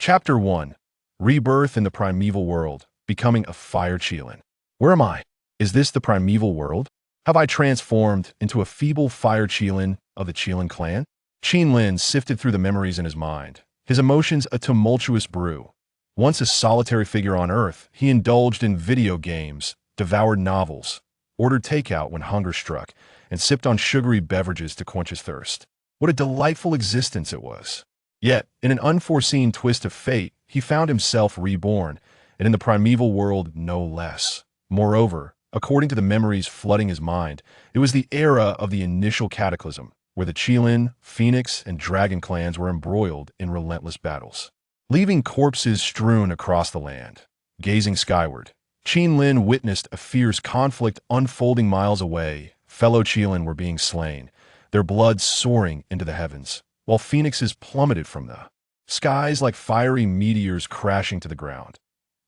Chapter 1. Rebirth in the Primeval World, Becoming a Fire Qilin. Where am I? Is this the primeval world? Have I transformed into a feeble fire Qilin of the Qilin clan? Lin sifted through the memories in his mind, his emotions a tumultuous brew. Once a solitary figure on Earth, he indulged in video games, devoured novels, ordered takeout when hunger struck, and sipped on sugary beverages to quench his thirst. What a delightful existence it was. Yet, in an unforeseen twist of fate, he found himself reborn, and in the primeval world no less. Moreover, according to the memories flooding his mind, it was the era of the initial cataclysm, where the Qilin, Phoenix, and Dragon clans were embroiled in relentless battles. Leaving corpses strewn across the land, gazing skyward, Lin witnessed a fierce conflict unfolding miles away. Fellow Qilin were being slain, their blood soaring into the heavens, while phoenixes plummeted from the skies like fiery meteors crashing to the ground.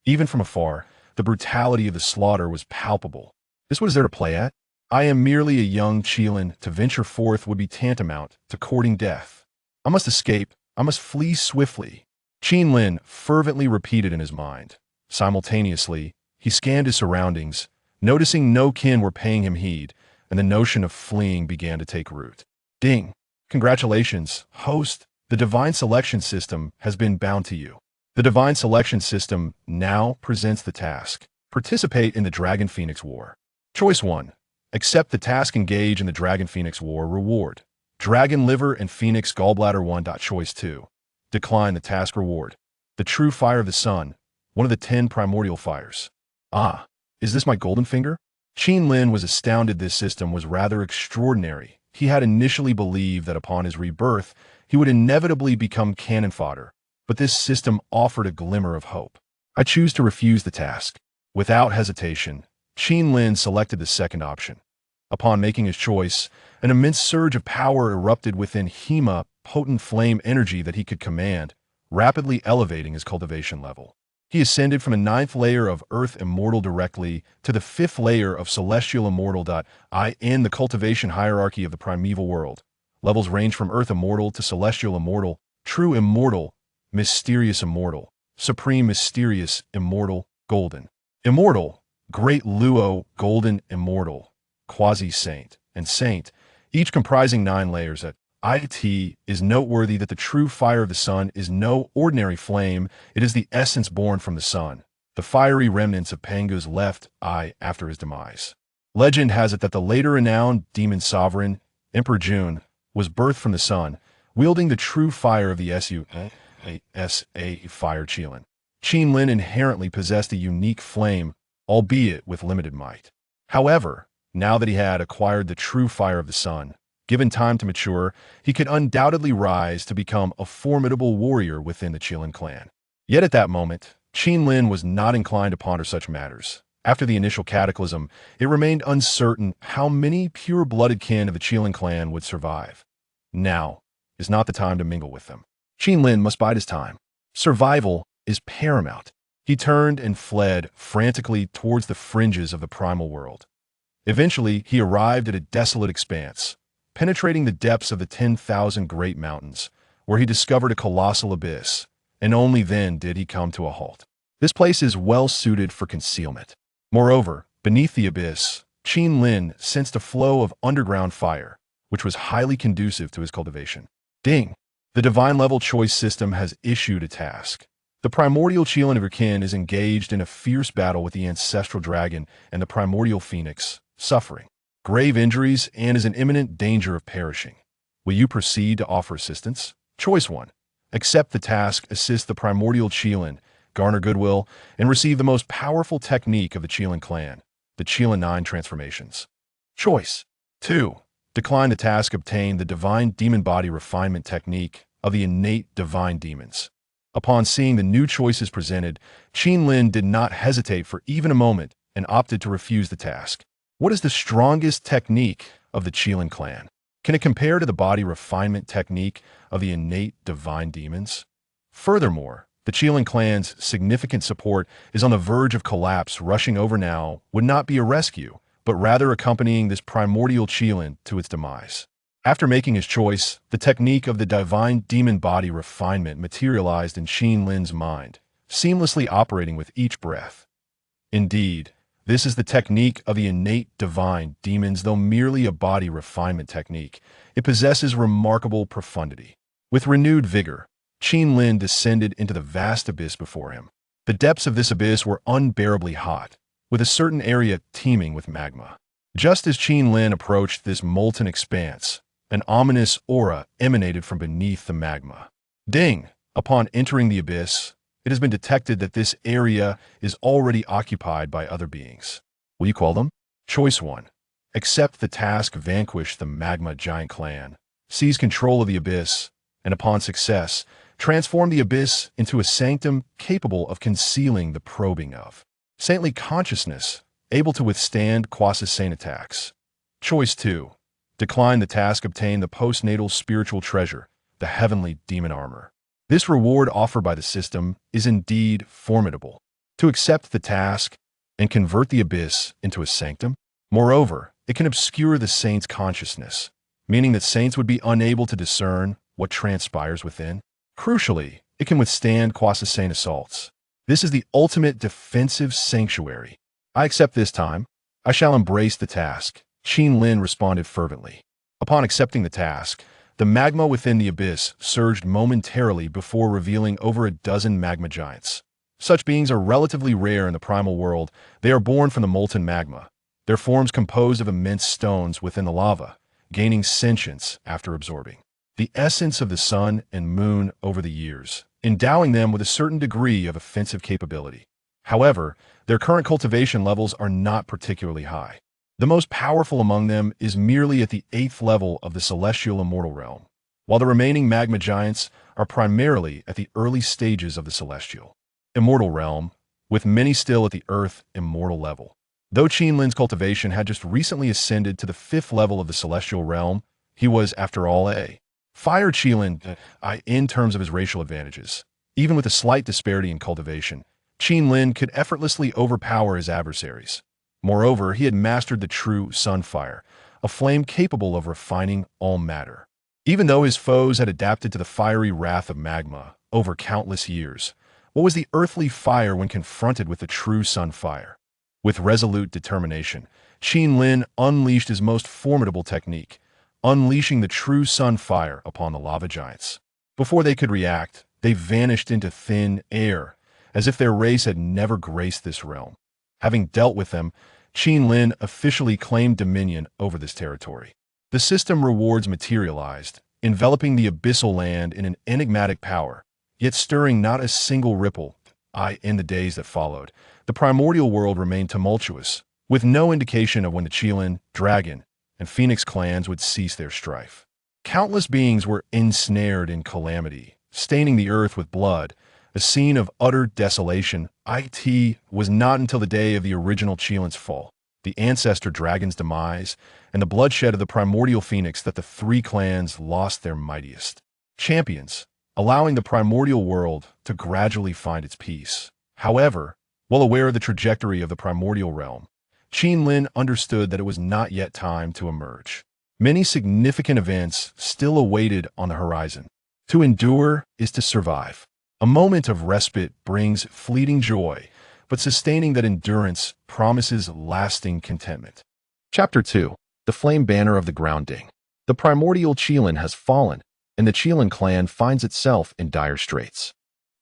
Even from afar, the brutality of the slaughter was palpable. This was there to play at? I am merely a young Qilin. To venture forth would be tantamount to courting death. I must escape. I must flee swiftly. Lin fervently repeated in his mind. Simultaneously, he scanned his surroundings, noticing no kin were paying him heed, and the notion of fleeing began to take root. Ding! Congratulations, host. The Divine Selection System has been bound to you. The Divine Selection System now presents the task. Participate in the Dragon Phoenix War. Choice 1. Accept the task. Engage in the Dragon Phoenix War. Reward: Dragon Liver and Phoenix Gallbladder 1. Choice 2. Decline the task. Reward: the True Fire of the Sun, one of the 10 primordial fires. Ah, is this my golden finger? Lin was astounded. This system was rather extraordinary. He had initially believed that upon his rebirth, he would inevitably become cannon fodder, but this system offered a glimmer of hope. I choose to refuse the task. Without hesitation, Lin selected the second option. Upon making his choice, an immense surge of power erupted within him, a potent flame energy that he could command, rapidly elevating his cultivation level. He ascended from the 9th layer of Earth Immortal directly to the 5th layer of Celestial Immortal. In the cultivation hierarchy of the primeval world, levels range from Earth Immortal to Celestial Immortal, True Immortal, Mysterious Immortal, Supreme Mysterious Immortal, Golden Immortal, Great Luo, Golden Immortal, Quasi-Saint, and Saint, each comprising 9 layers. It is noteworthy that the true fire of the sun is no ordinary flame. It is the essence born from the sun, the fiery remnants of Pangu's left eye after his demise. Legend has it that the later renowned demon sovereign, Emperor June, was birthed from the sun, wielding the true fire of the S.A. fire Qilin. Lin inherently possessed a unique flame, albeit with limited might. However, now that he had acquired the true fire of the sun, given time to mature, he could undoubtedly rise to become a formidable warrior within the Qilin clan. Yet at that moment, Lin was not inclined to ponder such matters. After the initial cataclysm, it remained uncertain how many pure-blooded kin of the Qilin clan would survive. Now is not the time to mingle with them. Lin must bide his time. Survival is paramount. He turned and fled frantically towards the fringes of the primal world. Eventually, he arrived at a desolate expanse, penetrating the depths of the 10,000 great mountains, where he discovered a colossal abyss, and only then did he come to a halt. This place is well suited for concealment. Moreover, beneath the abyss, Lin sensed a flow of underground fire, which was highly conducive to his cultivation. Ding! The divine level choice system has issued a task. The primordial Qilin of your kin is engaged in a fierce battle with the ancestral dragon and the primordial phoenix, suffering grave injuries and is in imminent danger of perishing. Will you proceed to offer assistance? Choice 1. Accept the task, assist the primordial Qilin, garner goodwill, and receive the most powerful technique of the Qilin clan, the Qilin 9 transformations. Choice 2. Decline the task, obtain the divine demon body refinement technique of the innate divine demons. Upon seeing the new choices presented, Lin did not hesitate for even a moment and opted to refuse the task. What is the strongest technique of the Qilin clan? Can it compare to the body refinement technique of the innate divine demons? Furthermore, the Qilin clan's significant support is on the verge of collapse. Rushing over now would not be a rescue, but rather accompanying this primordial Qilin to its demise. After making his choice, the technique of the divine demon body refinement materialized in Qin Lin's mind, seamlessly operating with each breath. Indeed, this is the technique of the innate divine demons, though merely a body refinement technique. It possesses remarkable profundity. With renewed vigor, Qin Lin descended into the vast abyss before him. The depths of this abyss were unbearably hot, with a certain area teeming with magma. Just as Qin Lin approached this molten expanse, an ominous aura emanated from beneath the magma. Ding! Upon entering the abyss, it has been detected that this area is already occupied by other beings. Will you call them? Choice 1. Accept the task, vanquish the magma giant clan, seize control of the abyss, and upon success, transform the abyss into a sanctum capable of concealing the probing of saintly consciousness, able to withstand quasi-sane attacks. Choice 2. Decline the task, obtain the postnatal spiritual treasure, the heavenly demon armor. This reward offered by the system is indeed formidable. To accept the task and convert the abyss into a sanctum, moreover, it can obscure the saint's consciousness, meaning that saints would be unable to discern what transpires within. Crucially, it can withstand quasi-sane assaults. This is the ultimate defensive sanctuary. I accept this time. I shall embrace the task, Qin Lin responded fervently. Upon accepting the task, the magma within the abyss surged momentarily before revealing over a dozen magma giants. Such beings are relatively rare in the primal world. They are born from the molten magma, their forms composed of immense stones within the lava, gaining sentience after absorbing the essence of the sun and moon over the years, endowing them with a certain degree of offensive capability. However, their current cultivation levels are not particularly high. The most powerful among them is merely at the 8th level of the celestial immortal realm, while the remaining magma giants are primarily at the early stages of the celestial immortal realm, with many still at the earth immortal level. Though Qin Lin's cultivation had just recently ascended to the 5th level of the celestial realm, he was, after all, a fire Qilin in terms of his racial advantages. Even with a slight disparity in cultivation, Qin Lin could effortlessly overpower his adversaries. Moreover, he had mastered the true sunfire, a flame capable of refining all matter. Even though his foes had adapted to the fiery wrath of magma over countless years, what was the earthly fire when confronted with the true sunfire? With resolute determination, Qin Lin unleashed his most formidable technique, unleashing the true sunfire upon the lava giants. Before they could react, they vanished into thin air, as if their race had never graced this realm. Having dealt with them, Qin Lin officially claimed dominion over this territory. The system rewards materialized, enveloping the abyssal land in an enigmatic power, yet stirring not a single ripple. In the days that followed, the primordial world remained tumultuous, with no indication of when the Qilin, Dragon, and Phoenix clans would cease their strife. Countless beings were ensnared in calamity, staining the earth with blood, a scene of utter desolation. It was not until the day of the original Qilin's fall, the ancestor dragon's demise, and the bloodshed of the primordial phoenix that the 3 clans lost their mightiest champions, allowing the primordial world to gradually find its peace. However, well aware of the trajectory of the primordial realm, Qin Lin understood that it was not yet time to emerge. Many significant events still awaited on the horizon. To endure is to survive. A moment of respite brings fleeting joy, but sustaining that endurance promises lasting contentment. Chapter 2. The Flame Banner of the Grounding. The primordial Qilin has fallen, and the Qilin clan finds itself in dire straits.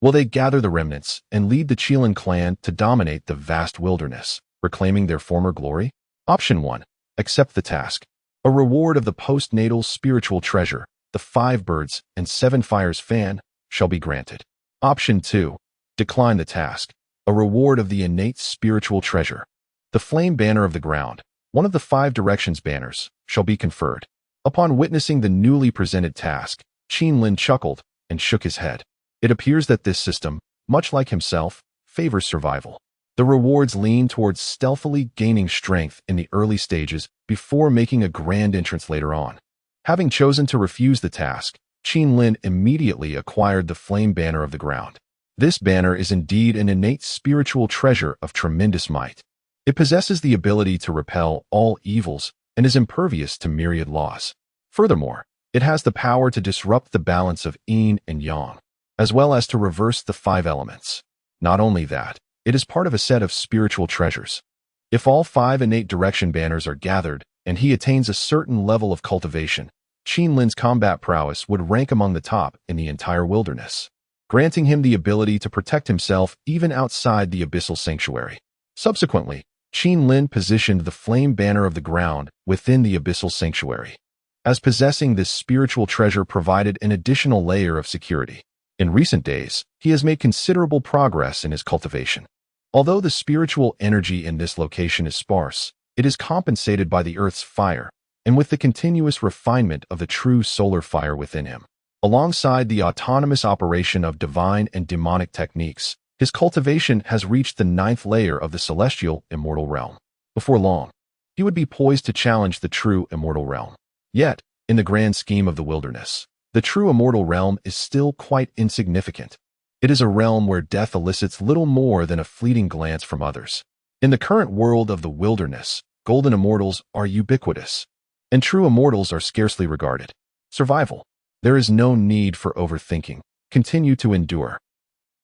Will they gather the remnants and lead the Qilin clan to dominate the vast wilderness, reclaiming their former glory? Option 1. Accept the task. A reward of the postnatal spiritual treasure, the 5 birds and 7 fires fan, shall be granted. Option 2. Decline the task. A reward of the innate spiritual treasure, the flame banner of the ground, one of the 5 directions banners, shall be conferred. Upon witnessing the newly presented task, Qin Lin chuckled and shook his head. It appears that this system, much like himself, favors survival. The rewards lean towards stealthily gaining strength in the early stages before making a grand entrance later on. Having chosen to refuse the task, Qin Lin immediately acquired the flame banner of the ground. This banner is indeed an innate spiritual treasure of tremendous might. It possesses the ability to repel all evils and is impervious to myriad laws. Furthermore, it has the power to disrupt the balance of yin and yang, as well as to reverse the five elements. Not only that, it is part of a set of spiritual treasures. If all five innate direction banners are gathered and he attains a certain level of cultivation, Qinlin's combat prowess would rank among the top in the entire wilderness, granting him the ability to protect himself even outside the abyssal sanctuary. Subsequently, Qinlin positioned the flame banner of the ground within the abyssal sanctuary, as possessing this spiritual treasure provided an additional layer of security. In recent days, he has made considerable progress in his cultivation. Although the spiritual energy in this location is sparse, it is compensated by the earth's fire, and with the continuous refinement of the true solar fire within him. Alongside the autonomous operation of divine and demonic techniques, his cultivation has reached the 9th layer of the celestial immortal realm. Before long, he would be poised to challenge the true immortal realm. Yet, in the grand scheme of the wilderness, the true immortal realm is still quite insignificant. It is a realm where death elicits little more than a fleeting glance from others. In the current world of the wilderness, golden immortals are ubiquitous, and true immortals are scarcely regarded. Survival. There is no need for overthinking. Continue to endure.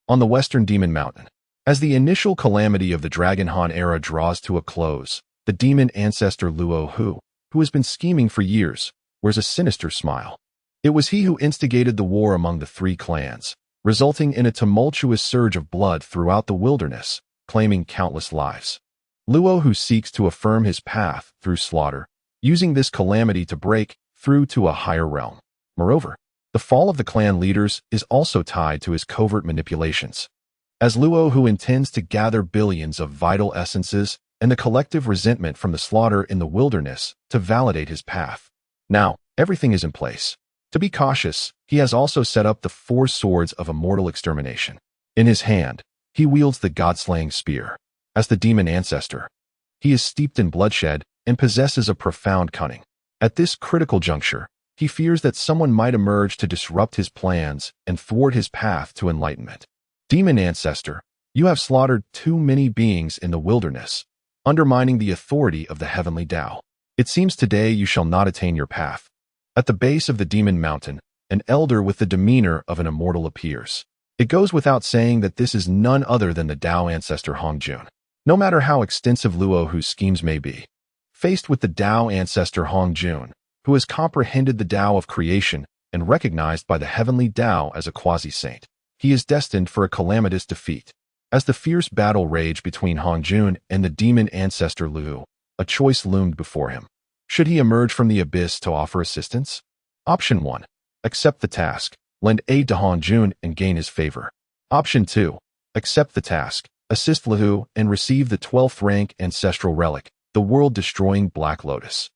On the western demon mountain, as the initial calamity of the Dragon Han era draws to a close, the demon ancestor Luo Hu, who has been scheming for years, wears a sinister smile. It was he who instigated the war among the three clans, resulting in a tumultuous surge of blood throughout the wilderness, claiming countless lives. Luo Hu seeks to affirm his path through slaughter, using this calamity to break through to a higher realm. Moreover, the fall of the clan leaders is also tied to his covert manipulations, as Luo Hu intends to gather billions of vital essences and the collective resentment from the slaughter in the wilderness to validate his path. Now, everything is in place. To be cautious, he has also set up the 4 swords of immortal extermination. In his hand, he wields the god-slaying spear. As the demon ancestor, he is steeped in bloodshed and possesses a profound cunning. At this critical juncture, he fears that someone might emerge to disrupt his plans and thwart his path to enlightenment. Demon ancestor, you have slaughtered too many beings in the wilderness, undermining the authority of the heavenly Tao. It seems today you shall not attain your path. At the base of the demon mountain, an elder with the demeanor of an immortal appears. It goes without saying that this is none other than the Tao ancestor Hongjun. No matter how extensive Luo Hu's schemes may be, faced with the Tao ancestor Hongjun, who has comprehended the Tao of creation and recognized by the heavenly Tao as a quasi-saint, he is destined for a calamitous defeat. As the fierce battle raged between Hongjun and the demon ancestor Lu, a choice loomed before him. Should he emerge from the abyss to offer assistance? Option 1. Accept the task, lend aid to Hongjun and gain his favor. Option 2. Accept the task, assist Lu and receive the 12th rank ancestral relic, the world-destroying Black Lotus.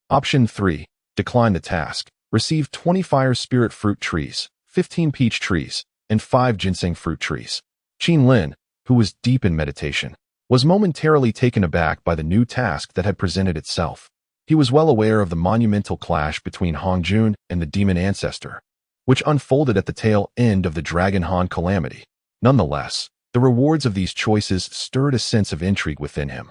Option 3. Decline the task, receive 20 fire spirit fruit trees, 15 peach trees, and 5 ginseng fruit trees. Qinlin, who was deep in meditation, was momentarily taken aback by the new task that had presented itself. He was well aware of the monumental clash between Hongjun and the demon ancestor, which unfolded at the tail end of the Dragon Han calamity. Nonetheless, the rewards of these choices stirred a sense of intrigue within him.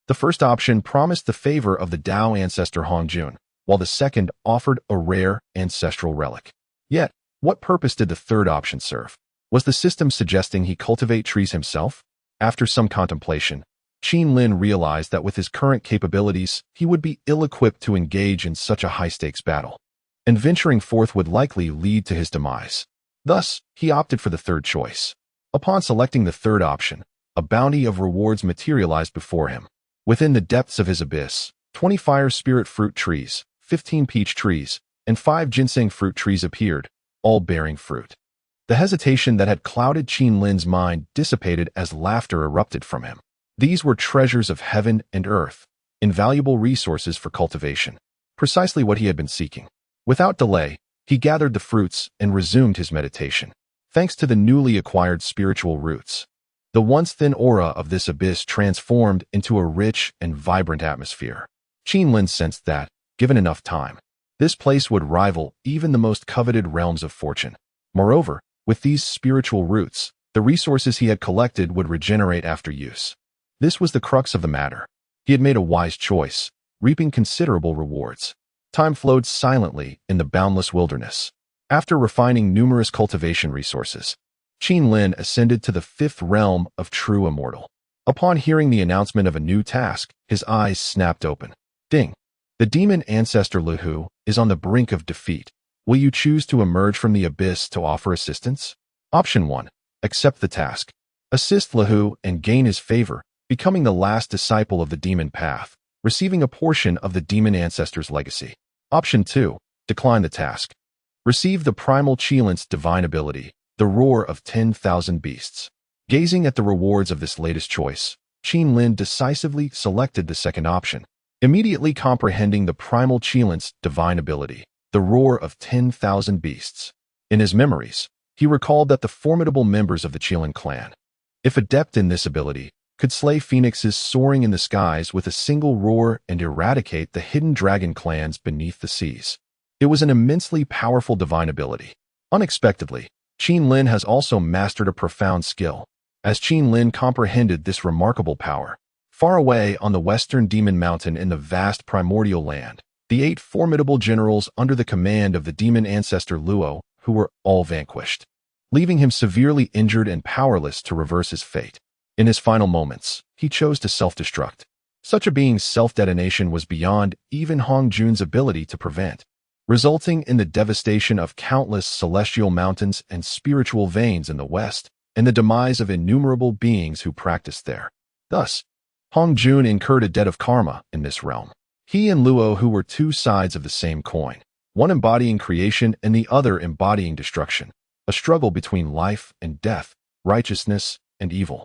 The first option promised the favor of the Tao ancestor Hongjun, while the second offered a rare ancestral relic. Yet, what purpose did the third option serve? Was the system suggesting he cultivate trees himself? After some contemplation, Qinlin realized that with his current capabilities, he would be ill-equipped to engage in such a high-stakes battle, and venturing forth would likely lead to his demise. Thus, he opted for the third choice. Upon selecting the third option, a bounty of rewards materialized before him. Within the depths of his abyss, 20 fire spirit fruit trees, 15 peach trees, and 5 ginseng fruit trees appeared, all bearing fruit. The hesitation that had clouded Qinlin's mind dissipated as laughter erupted from him. These were treasures of heaven and earth, invaluable resources for cultivation, precisely what he had been seeking. Without delay, he gathered the fruits and resumed his meditation. Thanks to the newly acquired spiritual roots, the once thin aura of this abyss transformed into a rich and vibrant atmosphere. Qinlin sensed that, given enough time, this place would rival even the most coveted realms of fortune. Moreover, with these spiritual roots, the resources he had collected would regenerate after use. This was the crux of the matter. He had made a wise choice, reaping considerable rewards. Time flowed silently in the boundless wilderness. After refining numerous cultivation resources, Qin Lin ascended to the fifth realm of true immortal. Upon hearing the announcement of a new task, his eyes snapped open. Ding! The demon ancestor Luhu is on the brink of defeat. Will you choose to emerge from the abyss to offer assistance? Option 1. Accept the task. Assist Luhu and gain his favor, becoming the last disciple of the demon path, receiving a portion of the demon ancestor's legacy. Option 2. Decline the task. Receive the primal Qilin's divine ability, the roar of 10,000 beasts. Gazing at the rewards of this latest choice, Qin Lin decisively selected the second option, immediately comprehending the primal Qilin's divine ability, the roar of 10,000 beasts. In his memories, he recalled that the formidable members of the Qilin clan, if adept in this ability, could slay phoenixes soaring in the skies with a single roar and eradicate the hidden dragon clans beneath the seas. It was an immensely powerful divine ability. Unexpectedly, Qin Lin has also mastered a profound skill. As Qin Lin comprehended this remarkable power, far away on the western demon mountain in the vast primordial land, the 8 formidable generals under the command of the demon ancestor Luo, who were all vanquished, leaving him severely injured and powerless to reverse his fate. In his final moments, he chose to self-destruct. Such a being's self-detonation was beyond even Hong Jun's ability to prevent, resulting in the devastation of countless celestial mountains and spiritual veins in the west, and the demise of innumerable beings who practiced there. Thus, Hong Jun incurred a debt of karma in this realm. He and Luo, who were two sides of the same coin, one embodying creation and the other embodying destruction, a struggle between life and death, righteousness and evil.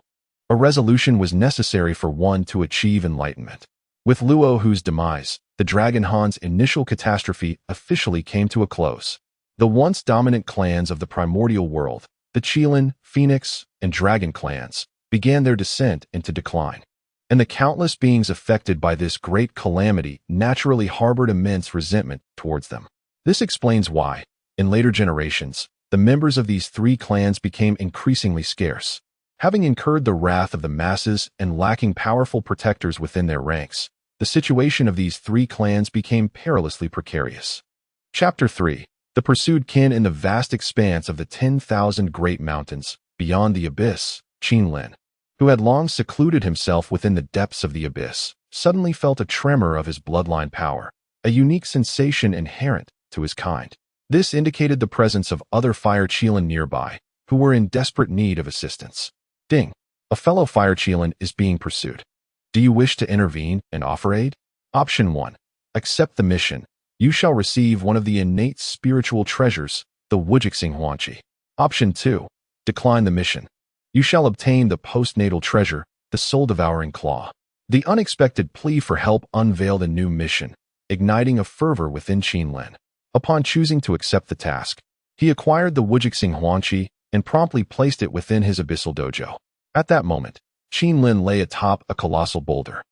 A resolution was necessary for one to achieve enlightenment. With Luo Hu's demise, the Dragon Han's initial catastrophe officially came to a close. The once dominant clans of the primordial world, the Qilin, Phoenix, and Dragon clans, began their descent into decline. And the countless beings affected by this great calamity naturally harbored immense resentment towards them. This explains why, in later generations, the members of these 3 clans became increasingly scarce. Having incurred the wrath of the masses and lacking powerful protectors within their ranks, the situation of these 3 clans became perilously precarious. Chapter 3. The pursued kin in the vast expanse of the 10,000 great mountains, beyond the abyss, Qin Lin, who had long secluded himself within the depths of the abyss, suddenly felt a tremor of his bloodline power, a unique sensation inherent to his kind. This indicated the presence of other Fire Qilin nearby, who were in desperate need of assistance. Ding! A fellow Fire Qilin is being pursued. Do you wish to intervene and offer aid? Option 1. Accept the mission. You shall receive one of the innate spiritual treasures, the Wujixing Huanqi. Option 2. Decline the mission. You shall obtain the postnatal treasure, the soul-devouring claw. The unexpected plea for help unveiled a new mission, igniting a fervor within Qin Lin. Upon choosing to accept the task, he acquired the Wujixing Huanqi and promptly placed it within his abyssal dojo. At that moment, Qin Lin lay atop a colossal boulder,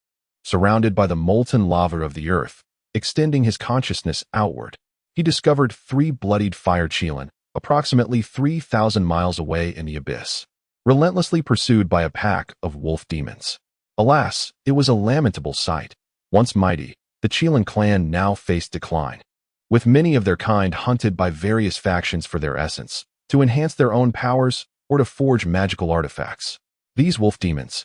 surrounded by the molten lava of the earth, extending his consciousness outward. He discovered 3 bloodied Fire Qilin, approximately 3,000 miles away in the abyss, relentlessly pursued by a pack of wolf demons. Alas, it was a lamentable sight. Once mighty, the Qilin clan now faced decline, with many of their kind hunted by various factions for their essence, to enhance their own powers or to forge magical artifacts. These wolf demons,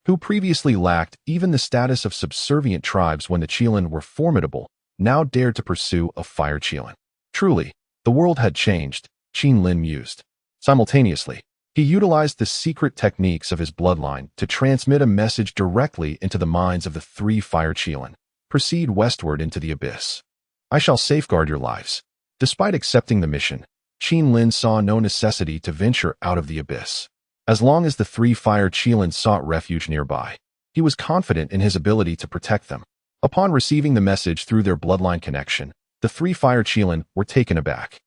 who previously lacked even the status of subservient tribes when the Qilin were formidable, now dared to pursue a Fire Qilin. Truly, the world had changed, Qin Lin mused. Simultaneously, he utilized the secret techniques of his bloodline to transmit a message directly into the minds of the 3 Fire Qilin. Proceed westward into the abyss. I shall safeguard your lives. Despite accepting the mission, Qin Lin saw no necessity to venture out of the abyss. As long as the 3 Fire Qilin sought refuge nearby, he was confident in his ability to protect them. Upon receiving the message through their bloodline connection, the 3 Fire Qilin were taken aback.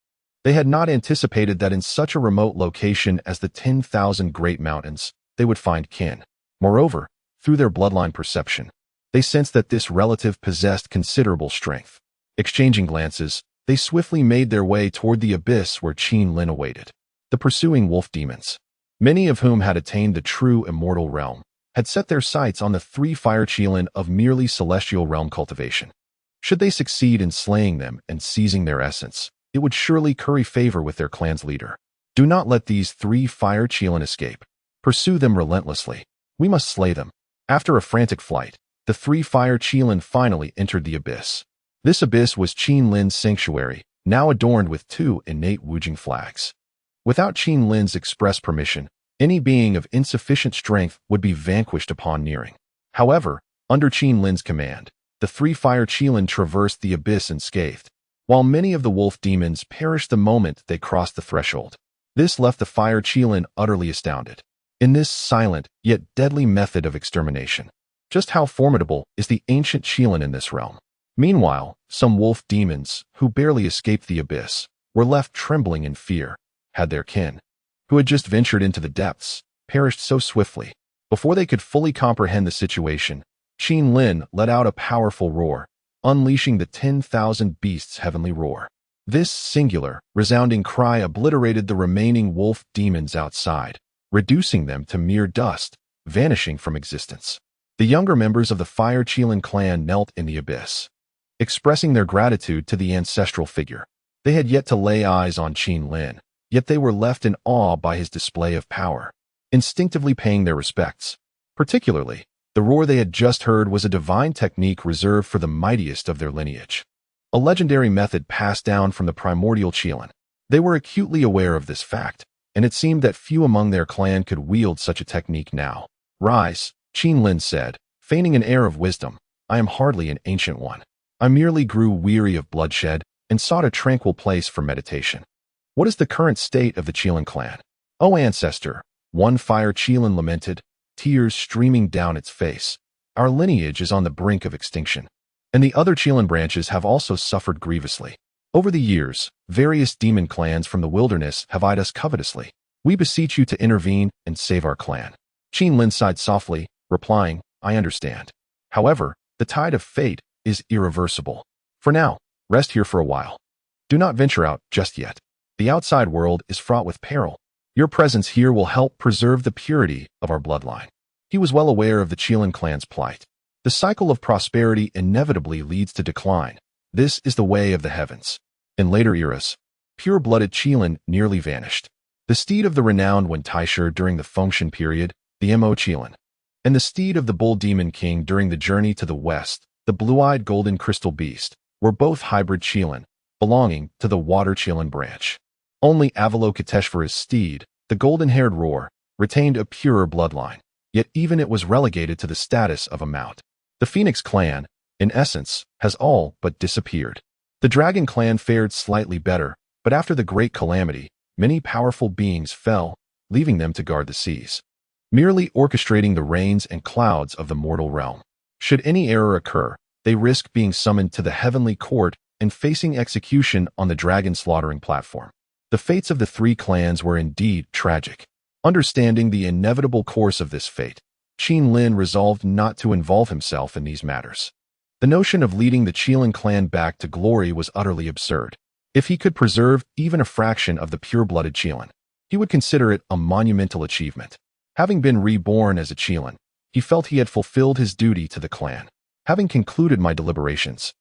They had not anticipated that in such a remote location as the 10,000 Great Mountains, they would find kin. Moreover, through their bloodline perception, they sensed that this relative possessed considerable strength. Exchanging glances, they swiftly made their way toward the abyss where Qin Lin awaited. The pursuing wolf demons, many of whom had attained the true immortal realm, had set their sights on the 3 Fire Qilin of merely celestial realm cultivation. Should they succeed in slaying them and seizing their essence, it would surely curry favor with their clan's leader. Do not let these 3 fire Qilin escape. Pursue them relentlessly. We must slay them. After a frantic flight, the 3 fire Qilin finally entered the abyss. This abyss was Qin Lin's sanctuary, now adorned with 2 innate Wujing flags. Without Qin Lin's express permission, any being of insufficient strength would be vanquished upon nearing. However, under Qin Lin's command, the 3 fire Qilin traversed the abyss unscathed, while many of the wolf demons perished the moment they crossed the threshold. This left the fire Qilin utterly astounded. In this silent, yet deadly method of extermination, just how formidable is the ancient Qilin in this realm? Meanwhile, some wolf demons, who barely escaped the abyss, were left trembling in fear. Had their kin, who had just ventured into the depths, perished so swiftly? Before they could fully comprehend the situation, Qin Lin let out a powerful roar, unleashing the 10,000 beasts' heavenly roar. This singular, resounding cry obliterated the remaining wolf demons outside, reducing them to mere dust, vanishing from existence. The younger members of the Fire Qilin clan knelt in the abyss, expressing their gratitude to the ancestral figure. They had yet to lay eyes on Qin Lin, yet they were left in awe by his display of power, instinctively paying their respects. Particularly, the roar they had just heard was a divine technique reserved for the mightiest of their lineage, a legendary method passed down from the primordial Qilin. They were acutely aware of this fact, and it seemed that few among their clan could wield such a technique now. Rise, Qin Lin said, feigning an air of wisdom. I am hardly an ancient one. I merely grew weary of bloodshed and sought a tranquil place for meditation. What is the current state of the Qilin clan? O ancestor, one fire Qilin lamented, tears streaming down its face. Our lineage is on the brink of extinction, and the other Qilin branches have also suffered grievously. Over the years, various demon clans from the wilderness have eyed us covetously. We beseech you to intervene and save our clan. Qin Lin sighed softly, replying, I understand. However, the tide of fate is irreversible. For now, rest here for a while. Do not venture out just yet. The outside world is fraught with peril. Your presence here will help preserve the purity of our bloodline. He was well aware of the Qilin clan's plight. The cycle of prosperity inevitably leads to decline. This is the way of the heavens. In later eras, pure-blooded Qilin nearly vanished. The steed of the renowned Wen Taisher during the Fengshan period, the Mo Qilin, and the steed of the Bull Demon King during the journey to the west, the blue-eyed golden crystal beast, were both hybrid Qilin, belonging to the Water Qilin branch. Only Avalokiteshvara's steed, the golden-haired roar, retained a purer bloodline, yet even it was relegated to the status of a mount. The Phoenix clan, in essence, has all but disappeared. The Dragon clan fared slightly better, but after the Great Calamity, many powerful beings fell, leaving them to guard the seas, merely orchestrating the rains and clouds of the mortal realm. Should any error occur, they risk being summoned to the heavenly court and facing execution on the dragon slaughtering platform. The fates of the 3 clans were indeed tragic. Understanding the inevitable course of this fate, Qin Lin resolved not to involve himself in these matters. The notion of leading the Qilin clan back to glory was utterly absurd. If he could preserve even a fraction of the pure-blooded Qilin, he would consider it a monumental achievement. Having been reborn as a Qilin, he felt he had fulfilled his duty to the clan. Having concluded my deliberations,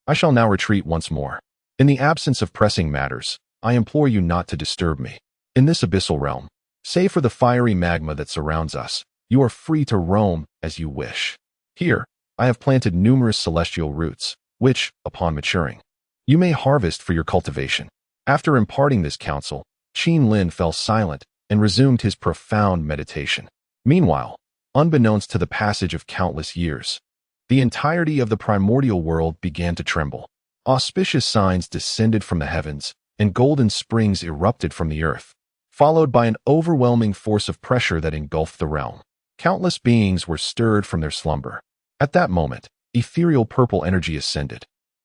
I shall now retreat once more. In the absence of pressing matters, I implore you not to disturb me. In this abyssal realm, save for the fiery magma that surrounds us, you are free to roam as you wish. Here, I have planted numerous celestial roots, which, upon maturing, you may harvest for your cultivation. After imparting this counsel, Qin Lin fell silent and resumed his profound meditation. Meanwhile, unbeknownst to the passage of countless years, the entirety of the primordial world began to tremble. Auspicious signs descended from the heavens, and golden springs erupted from the earth, followed by an overwhelming force of pressure that engulfed the realm. Countless beings were stirred from their slumber. At that moment, ethereal purple energy ascended,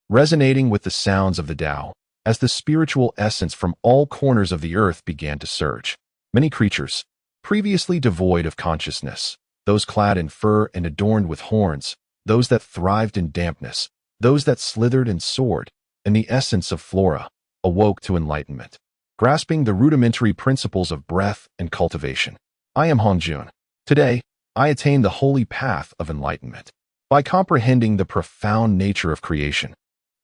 resonating with the sounds of the Tao, as the spiritual essence from all corners of the earth began to surge. Many creatures, previously devoid of consciousness, those clad in fur and adorned with horns, those that thrived in dampness, those that slithered and soared, and the essence of flora, awoke to enlightenment, grasping the rudimentary principles of breath and cultivation. I am Hongjun. Today, I attained the holy path of enlightenment. By comprehending the profound nature of creation,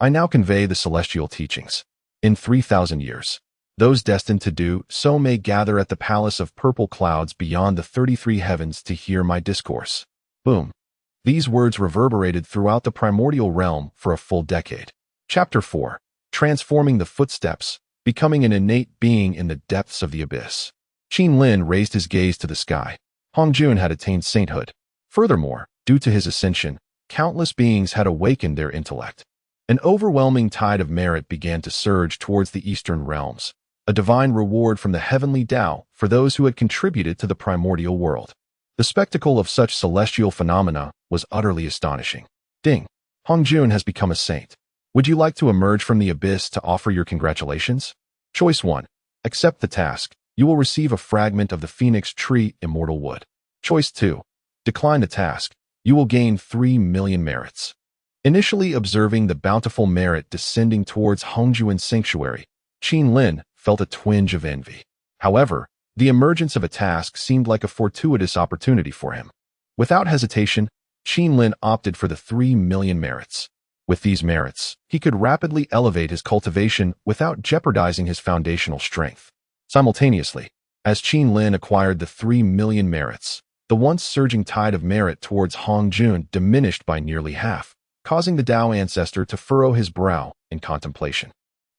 I now convey the celestial teachings. In 3,000 years, those destined to do so may gather at the palace of purple clouds beyond the 33 heavens to hear my discourse. Boom. These words reverberated throughout the primordial realm for a full decade. Chapter 4. Transforming the footsteps, becoming an innate being in the depths of the abyss. Qin Lin raised his gaze to the sky. Hongjun had attained sainthood. Furthermore, due to his ascension, countless beings had awakened their intellect. An overwhelming tide of merit began to surge towards the eastern realms, a divine reward from the heavenly Tao for those who had contributed to the primordial world. The spectacle of such celestial phenomena was utterly astonishing. Ding! Hongjun has become a saint. Would you like to emerge from the abyss to offer your congratulations? Choice 1. Accept the task. You will receive a fragment of the Phoenix Tree Immortal Wood. Choice 2. Decline the task. You will gain 3 million merits. Initially observing the bountiful merit descending towards Hongjun's sanctuary, Qin Lin felt a twinge of envy. However, the emergence of a task seemed like a fortuitous opportunity for him. Without hesitation, Qin Lin opted for the 3 million merits. With these merits, he could rapidly elevate his cultivation without jeopardizing his foundational strength. Simultaneously, as Qin Lin acquired the 3 million merits, the once surging tide of merit towards Hongjun diminished by nearly half, causing the Tao ancestor to furrow his brow in contemplation.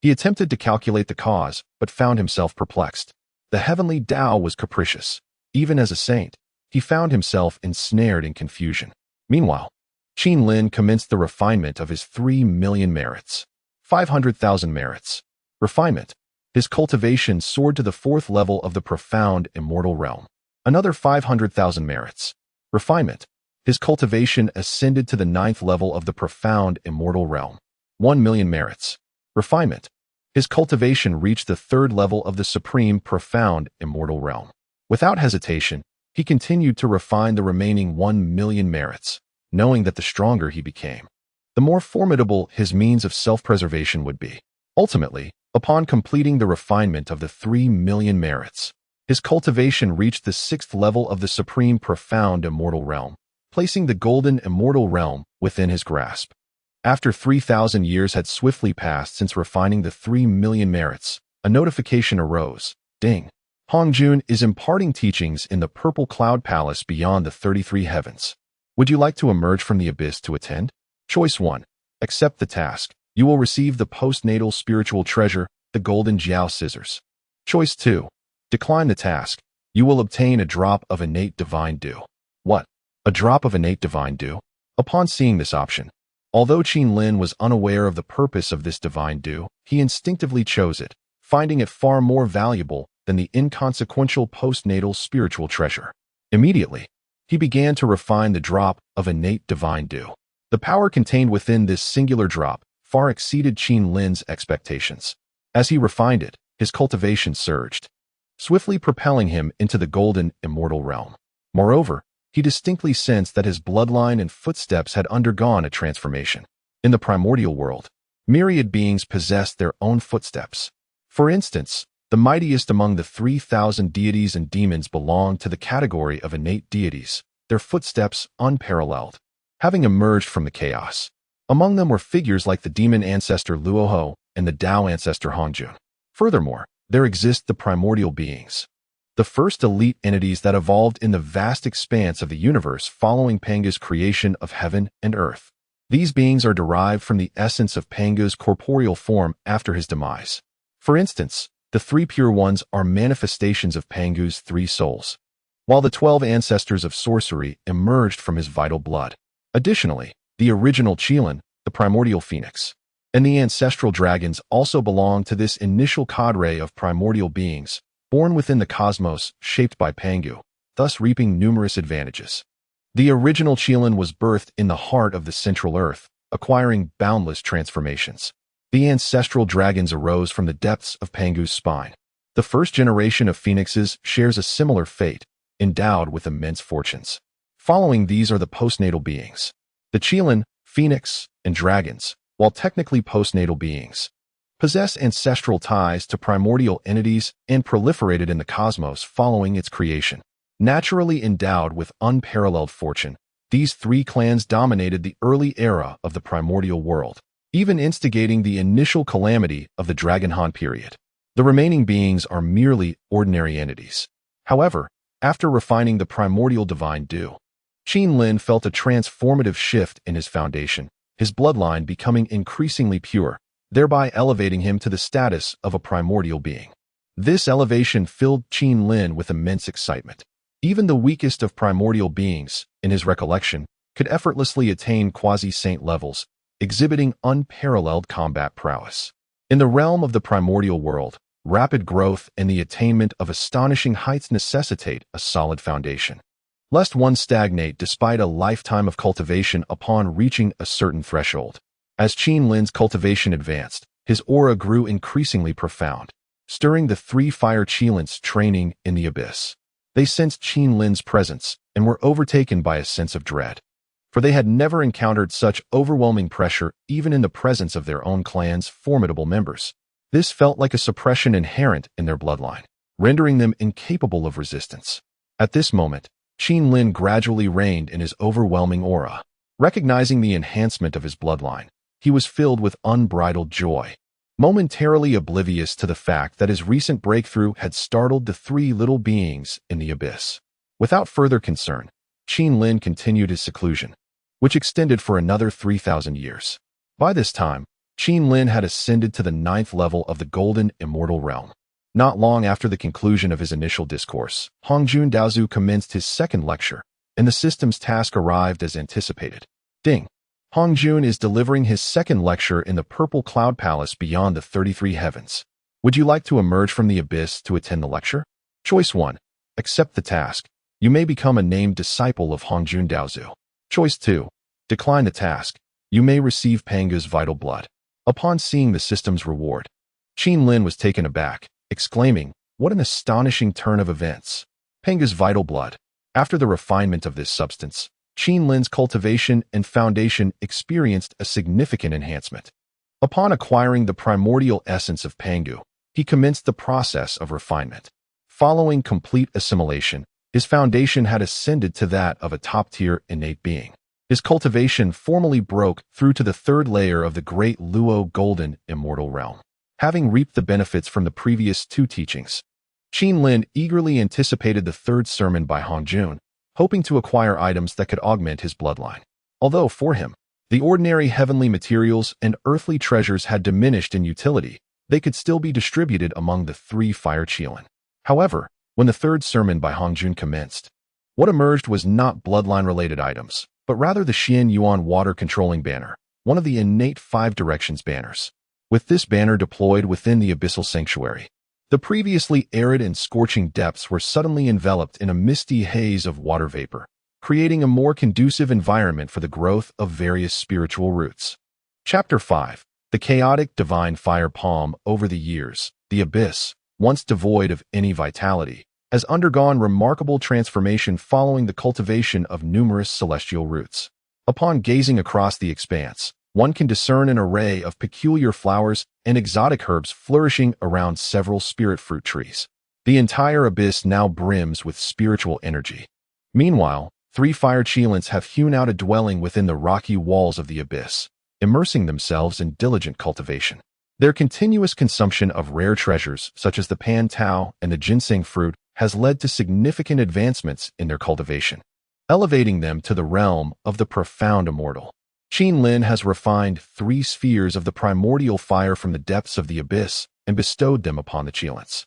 He attempted to calculate the cause, but found himself perplexed. The heavenly Tao was capricious. Even as a saint, he found himself ensnared in confusion. Meanwhile, Qin Lin commenced the refinement of his 3 million merits. 500,000 merits. Refinement. His cultivation soared to the 4th level of the profound immortal realm. Another 500,000 merits. Refinement. His cultivation ascended to the 9th level of the profound immortal realm. 1 million merits. Refinement. His cultivation reached the 3rd level of the supreme profound immortal realm. Without hesitation, he continued to refine the remaining 1 million merits, knowing that the stronger he became, the more formidable his means of self-preservation would be. Ultimately, upon completing the refinement of the 3 million merits, his cultivation reached the 6th level of the supreme profound immortal realm, placing the golden immortal realm within his grasp. After 3,000 years had swiftly passed since refining the 3 million merits, a notification arose. Ding! Hongjun is imparting teachings in the Purple Cloud Palace beyond the 33 heavens. Would you like to emerge from the abyss to attend? Choice 1. Accept the task. You will receive the postnatal spiritual treasure, the golden Jiao scissors. Choice 2. Decline the task. You will obtain a drop of innate divine dew. What? A drop of innate divine dew? Upon seeing this option, although Qin Lin was unaware of the purpose of this divine dew, he instinctively chose it, finding it far more valuable than the inconsequential postnatal spiritual treasure. Immediately, he began to refine the drop of innate divine dew. The power contained within this singular drop far exceeded Qin Lin's expectations. As he refined it, his cultivation surged, swiftly propelling him into the golden immortal realm. Moreover, he distinctly sensed that his bloodline and footsteps had undergone a transformation. In the primordial world, myriad beings possessed their own footsteps. For instance, the mightiest among the 3,000 deities and demons belonged to the category of innate deities, their footsteps unparalleled, having emerged from the chaos. Among them were figures like the demon ancestor Luoho and the Tao ancestor Hongjun. Furthermore, there exist the primordial beings, the first elite entities that evolved in the vast expanse of the universe following Panga's creation of heaven and earth. These beings are derived from the essence of Panga's corporeal form after his demise. For instance, the 3 pure ones are manifestations of Pangu's 3 souls, while the 12 ancestors of sorcery emerged from his vital blood. Additionally, the original Qilin, the primordial phoenix, and the ancestral dragons also belong to this initial cadre of primordial beings, born within the cosmos shaped by Pangu, thus reaping numerous advantages. The original Qilin was birthed in the heart of the central earth, acquiring boundless transformations. The ancestral dragons arose from the depths of Pangu's spine. The first generation of phoenixes shares a similar fate, endowed with immense fortunes. Following these are the postnatal beings. The Qilin, phoenix, and dragons, while technically postnatal beings, possess ancestral ties to primordial entities and proliferated in the cosmos following its creation. Naturally endowed with unparalleled fortune, these 3 clans dominated the early era of the primordial world. even instigating the initial calamity of the Dragonhan period. The remaining beings are merely ordinary entities. However, after refining the primordial divine dew, Qin Lin felt a transformative shift in his foundation, his bloodline becoming increasingly pure, thereby elevating him to the status of a primordial being. This elevation filled Qin Lin with immense excitement. Even the weakest of primordial beings, in his recollection, could effortlessly attain quasi-saint levels, exhibiting unparalleled combat prowess. In the realm of the primordial world, rapid growth and the attainment of astonishing heights necessitate a solid foundation, lest one stagnate despite a lifetime of cultivation upon reaching a certain threshold. As Qin Lin's cultivation advanced, his aura grew increasingly profound, stirring the three fire Qilins training in the abyss. They sensed Qin Lin's presence and were overtaken by a sense of dread, for they had never encountered such overwhelming pressure even in the presence of their own clan's formidable members. This felt like a suppression inherent in their bloodline, rendering them incapable of resistance. At this moment, Qin Lin gradually reigned in his overwhelming aura. Recognizing the enhancement of his bloodline, he was filled with unbridled joy, momentarily oblivious to the fact that his recent breakthrough had startled the three little beings in the abyss. Without further concern, Qin Lin continued his seclusion, which extended for another 3,000 years. By this time, Qin Lin had ascended to the 9th level of the golden immortal realm. Not long after the conclusion of his initial discourse, Hongjun Daozu commenced his second lecture, and the system's task arrived as anticipated. Ding! Hongjun is delivering his second lecture in the Purple Cloud Palace beyond the 33 heavens. Would you like to emerge from the abyss to attend the lecture? Choice 1. Accept the task. You may become a named disciple of Hongjun Daozu. Choice 2. Decline the task. You may receive Panga's vital blood. Upon seeing the system's reward, Qin Lin was taken aback, exclaiming, "What an astonishing turn of events! Panga's vital blood." After the refinement of this substance, Qin Lin's cultivation and foundation experienced a significant enhancement. Upon acquiring the primordial essence of Pangu, he commenced the process of refinement. Following complete assimilation, his foundation had ascended to that of a top-tier innate being. His cultivation formally broke through to the third layer of the great Luo golden immortal realm. Having reaped the benefits from the previous two teachings, Qin Lin eagerly anticipated the third sermon by Hongjun, hoping to acquire items that could augment his bloodline. Although for him, the ordinary heavenly materials and earthly treasures had diminished in utility, they could still be distributed among the three fire Qilin. However, when the third sermon by Hongjun commenced, what emerged was not bloodline-related items, but rather the Xian Yuan water-controlling banner, one of the innate 5 directions banners. With this banner deployed within the abyssal sanctuary, the previously arid and scorching depths were suddenly enveloped in a misty haze of water vapor, creating a more conducive environment for the growth of various spiritual roots. Chapter 5. The chaotic divine fire palm. Over the years, the abyss, once devoid of any vitality, has undergone remarkable transformation following the cultivation of numerous celestial roots. Upon gazing across the expanse, one can discern an array of peculiar flowers and exotic herbs flourishing around several spirit fruit trees. The entire abyss now brims with spiritual energy. Meanwhile, 3 fire Qilins have hewn out a dwelling within the rocky walls of the abyss, immersing themselves in diligent cultivation. Their continuous consumption of rare treasures such as the pan tao and the ginseng fruit has led to significant advancements in their cultivation, elevating them to the realm of the profound immortal. Qin Lin has refined 3 spheres of the primordial fire from the depths of the abyss and bestowed them upon the Qilins,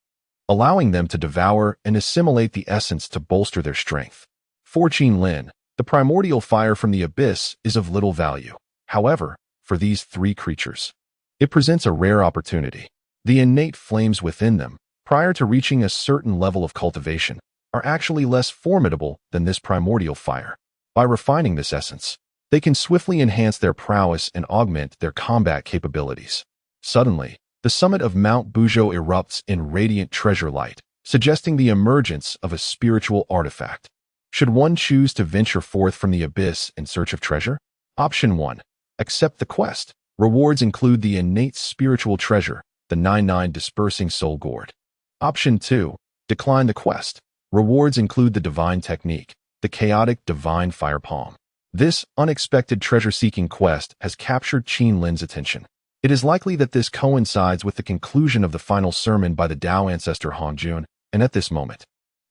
allowing them to devour and assimilate the essence to bolster their strength. For Qin Lin, the primordial fire from the abyss is of little value. However, for these 3 creatures, it presents a rare opportunity. The innate flames within them, prior to reaching a certain level of cultivation, are actually less formidable than this primordial fire. By refining this essence, they can swiftly enhance their prowess and augment their combat capabilities. Suddenly, the summit of Mount Buzhou erupts in radiant treasure light, suggesting the emergence of a spiritual artifact. Should one choose to venture forth from the abyss in search of treasure? Option 1. Accept the quest. Rewards include the innate spiritual treasure, the 99 dispersing soul gourd. Option 2. Decline the quest. Rewards include the divine technique, the chaotic divine fire palm. This unexpected treasure-seeking quest has captured Qin Lin's attention. It is likely that this coincides with the conclusion of the final sermon by the Tao ancestor Hongjun, and at this moment,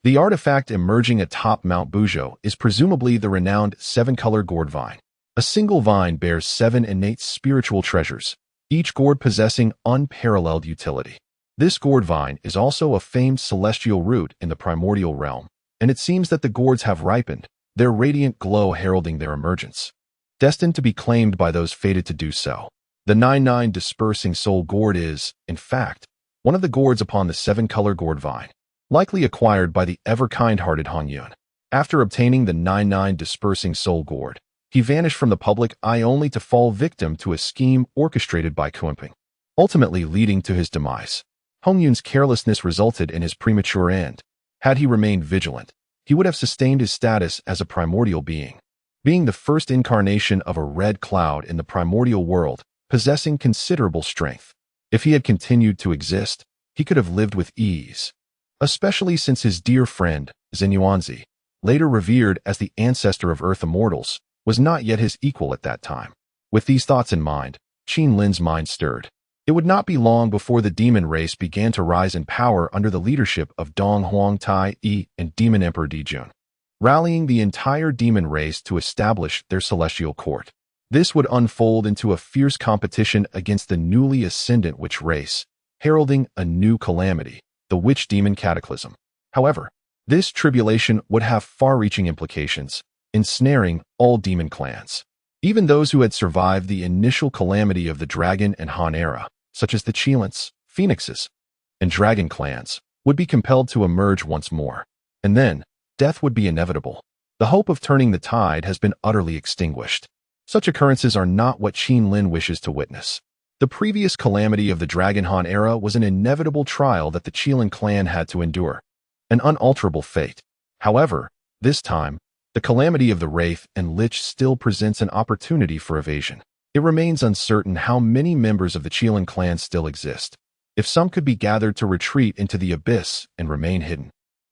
the artifact emerging atop Mount Buzhou is presumably the renowned seven-color gourd vine. A single vine bears 7 innate spiritual treasures, each gourd possessing unparalleled utility. This gourd vine is also a famed celestial root in the primordial realm, and it seems that the gourds have ripened, their radiant glow heralding their emergence, destined to be claimed by those fated to do so. The 99 dispersing soul gourd is, in fact, one of the gourds upon the seven-color gourd vine, likely acquired by the ever-kind-hearted Hongyun. After obtaining the 99 dispersing soul gourd, he vanished from the public eye only to fall victim to a scheme orchestrated by Kuimping, ultimately leading to his demise. Hongyun's carelessness resulted in his premature end. Had he remained vigilant, he would have sustained his status as a primordial being, being the first incarnation of a red cloud in the primordial world, possessing considerable strength. If he had continued to exist, he could have lived with ease, especially since his dear friend, Xinyuanzi, later revered as the ancestor of Earth immortals, was not yet his equal at that time. With these thoughts in mind, Qin Lin's mind stirred. It would not be long before the demon race began to rise in power under the leadership of Dong Huang Tai Yi and Demon Emperor Dijun, rallying the entire demon race to establish their celestial court. This would unfold into a fierce competition against the newly ascendant witch race, heralding a new calamity, the witch demon cataclysm. However, this tribulation would have far-reaching implications, ensnaring all demon clans. Even those who had survived the initial calamity of the Dragon and Han era, such as the Qilins, Phoenixes, and Dragon clans, would be compelled to emerge once more. And then, death would be inevitable. The hope of turning the tide has been utterly extinguished. Such occurrences are not what Qin Lin wishes to witness. The previous calamity of the Dragon Han era was an inevitable trial that the Qilin clan had to endure, an unalterable fate. However, this time, the calamity of the Wraith and Lich still presents an opportunity for evasion. It remains uncertain how many members of the Qilin clan still exist. If some could be gathered to retreat into the abyss and remain hidden,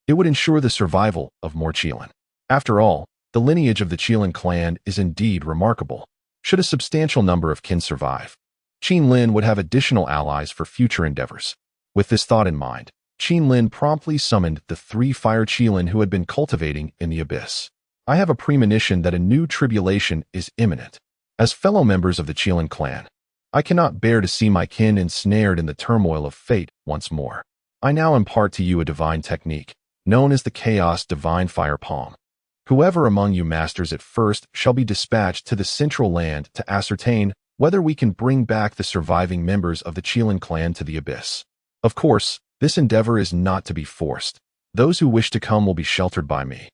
it would ensure the survival of more Qilin. After all, the lineage of the Qilin clan is indeed remarkable. Should a substantial number of kin survive, Qin Lin would have additional allies for future endeavors. With this thought in mind, Qin Lin promptly summoned the 3 fire Qilin who had been cultivating in the abyss. I have a premonition that a new tribulation is imminent. As fellow members of the Qilin clan, I cannot bear to see my kin ensnared in the turmoil of fate once more. I now impart to you a divine technique, known as the Chaos Divine Fire Palm. Whoever among you masters it first shall be dispatched to the central land to ascertain whether we can bring back the surviving members of the Qilin clan to the abyss. Of course, this endeavor is not to be forced. Those who wish to come will be sheltered by me,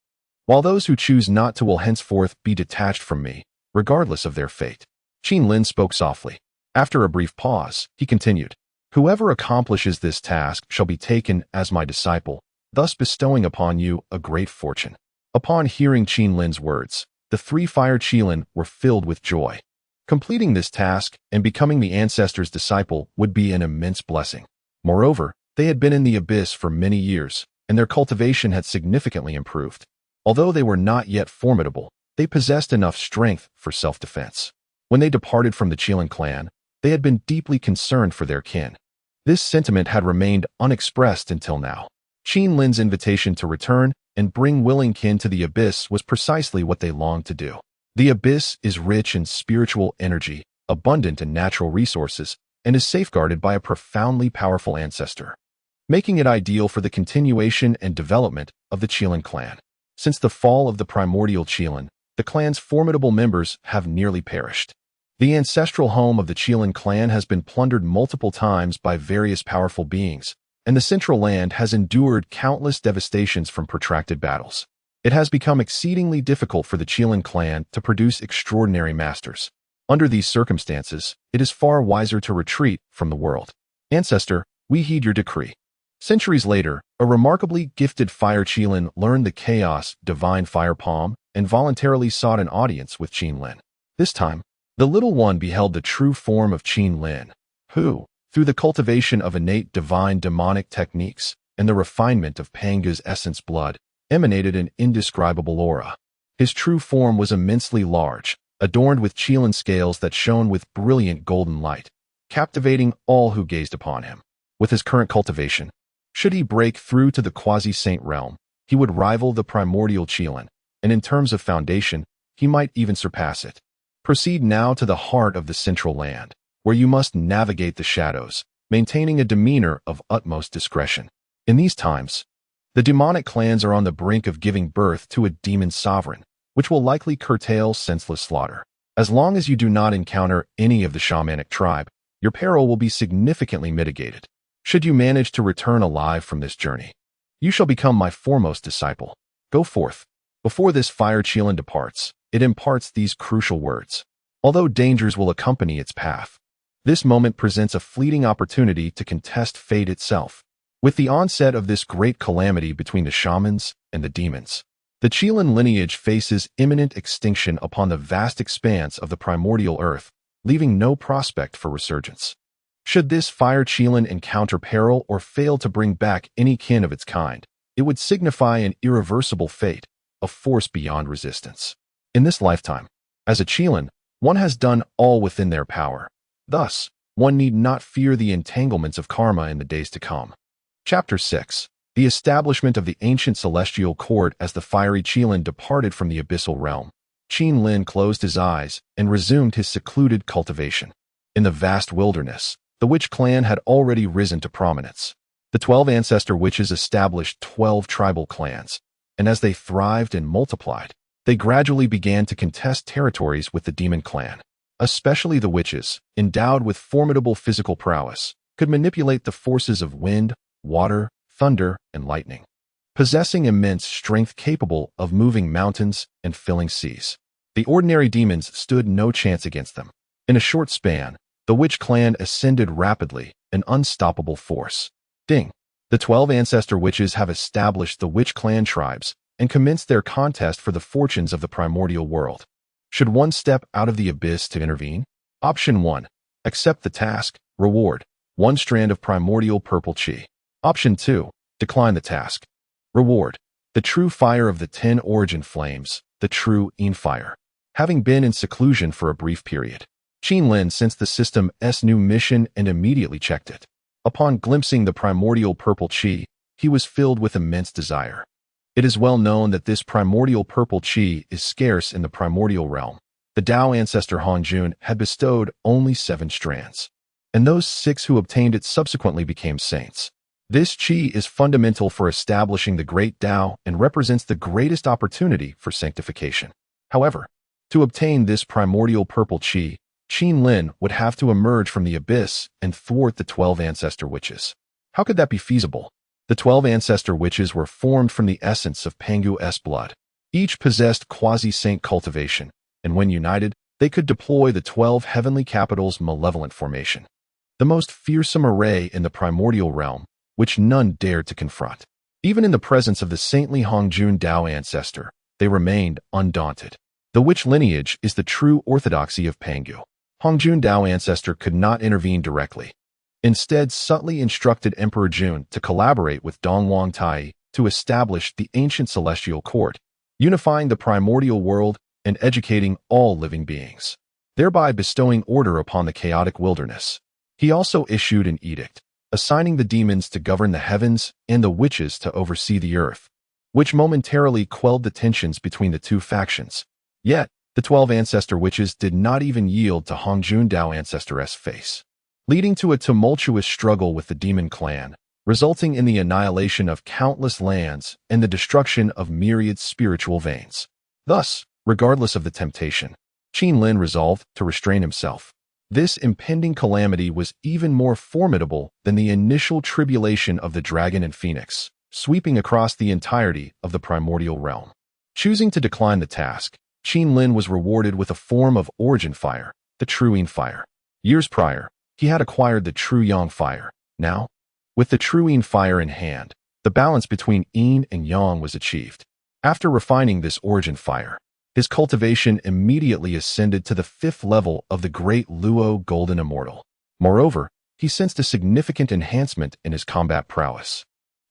while those who choose not to will henceforth be detached from me, regardless of their fate. Qin Lin spoke softly. After a brief pause, he continued, "Whoever accomplishes this task shall be taken as my disciple, thus bestowing upon you a great fortune." Upon hearing Qin Lin's words, the 3 fire Qilin were filled with joy. Completing this task and becoming the ancestor's disciple would be an immense blessing. Moreover, they had been in the abyss for many years, and their cultivation had significantly improved. Although they were not yet formidable, they possessed enough strength for self-defense. When they departed from the Qilin clan, they had been deeply concerned for their kin. This sentiment had remained unexpressed until now. Qin Lin's invitation to return and bring willing kin to the abyss was precisely what they longed to do. The abyss is rich in spiritual energy, abundant in natural resources, and is safeguarded by a profoundly powerful ancestor, making it ideal for the continuation and development of the Qilin clan. Since the fall of the primordial Qilin, the clan's formidable members have nearly perished. The ancestral home of the Qilin clan has been plundered multiple times by various powerful beings, and the central land has endured countless devastations from protracted battles. It has become exceedingly difficult for the Qilin clan to produce extraordinary masters. Under these circumstances, it is far wiser to retreat from the world. Ancestor, we heed your decree. Centuries later, a remarkably gifted fire Qilin learned the Chaos Divine Fire Palm and voluntarily sought an audience with Qin Lin. This time, the little one beheld the true form of Qin Lin, who, through the cultivation of innate divine demonic techniques and the refinement of Panga's essence blood, emanated an indescribable aura. His true form was immensely large, adorned with Qilin scales that shone with brilliant golden light, captivating all who gazed upon him. With his current cultivation, should he break through to the quasi-saint realm, he would rival the primordial Qilin, and in terms of foundation, he might even surpass it. Proceed now to the heart of the central land, where you must navigate the shadows, maintaining a demeanor of utmost discretion. In these times, the demonic clans are on the brink of giving birth to a demon sovereign, which will likely curtail senseless slaughter. As long as you do not encounter any of the shamanic tribe, your peril will be significantly mitigated. Should you manage to return alive from this journey, you shall become my foremost disciple. Go forth. Before this fire Qilin departs, it imparts these crucial words. Although dangers will accompany its path, this moment presents a fleeting opportunity to contest fate itself. With the onset of this great calamity between the shamans and the demons, the Qilin lineage faces imminent extinction upon the vast expanse of the primordial earth, leaving no prospect for resurgence. Should this fire Qilin encounter peril or fail to bring back any kin of its kind, it would signify an irreversible fate, a force beyond resistance. In this lifetime, as a Qilin, one has done all within their power. Thus, one need not fear the entanglements of karma in the days to come. Chapter 6. The establishment of the ancient celestial court. As the fiery Qilin departed from the abyssal realm, Qin Lin closed his eyes and resumed his secluded cultivation. In the vast wilderness, the witch clan had already risen to prominence. The 12 ancestor witches established 12 tribal clans, and as they thrived and multiplied, they gradually began to contest territories with the demon clan. Especially the witches, endowed with formidable physical prowess, could manipulate the forces of wind, water, thunder, and lightning, possessing immense strength capable of moving mountains and filling seas. The ordinary demons stood no chance against them. In a short span, the witch clan ascended rapidly, an unstoppable force. Ding! The 12 ancestor witches have established the witch clan tribes and commenced their contest for the fortunes of the primordial world. Should one step out of the abyss to intervene? Option 1. Accept the task. Reward: 1 strand of primordial purple qi. Option 2. Decline the task. Reward: the true fire of the 10 origin flames, the true Yin fire. Having been in seclusion for a brief period, Qin Lin sensed the system's new mission and immediately checked it. Upon glimpsing the primordial purple qi, he was filled with immense desire. It is well known that this primordial purple qi is scarce in the primordial realm. The Tao ancestor Hongjun had bestowed only 7 strands, and those 6 who obtained it subsequently became saints. This qi is fundamental for establishing the great Tao and represents the greatest opportunity for sanctification. However, to obtain this primordial purple qi, Qin Lin would have to emerge from the abyss and thwart the 12 ancestor witches. How could that be feasible? The 12 ancestor witches were formed from the essence of Pangu's blood. Each possessed quasi-saint cultivation, and when united, they could deploy the 12 heavenly capitals' malevolent formation, the most fearsome array in the primordial realm, which none dared to confront. Even in the presence of the saintly Hongjun Tao ancestor, they remained undaunted. The witch lineage is the true orthodoxy of Pangu. Hongjun Tao ancestor could not intervene directly. Instead, subtly instructed Emperor Jun to collaborate with Dongwang Tai to establish the ancient celestial court, unifying the primordial world and educating all living beings, thereby bestowing order upon the chaotic wilderness. He also issued an edict, assigning the demons to govern the heavens and the witches to oversee the earth, which momentarily quelled the tensions between the two factions. Yet, the 12 ancestor witches did not even yield to Hongjun Tao ancestor's face, leading to a tumultuous struggle with the demon clan, resulting in the annihilation of countless lands and the destruction of myriad spiritual veins. Thus, regardless of the temptation, Qin Lin resolved to restrain himself. This impending calamity was even more formidable than the initial tribulation of the dragon and phoenix, sweeping across the entirety of the primordial realm. Choosing to decline the task, Qin Lin was rewarded with a form of origin fire, the true Yin fire. Years prior, he had acquired the true Yang fire. Now, with the true Yin fire in hand, the balance between Yin and Yang was achieved. After refining this origin fire, his cultivation immediately ascended to the 5th level of the great Luo Golden Immortal. Moreover, he sensed a significant enhancement in his combat prowess.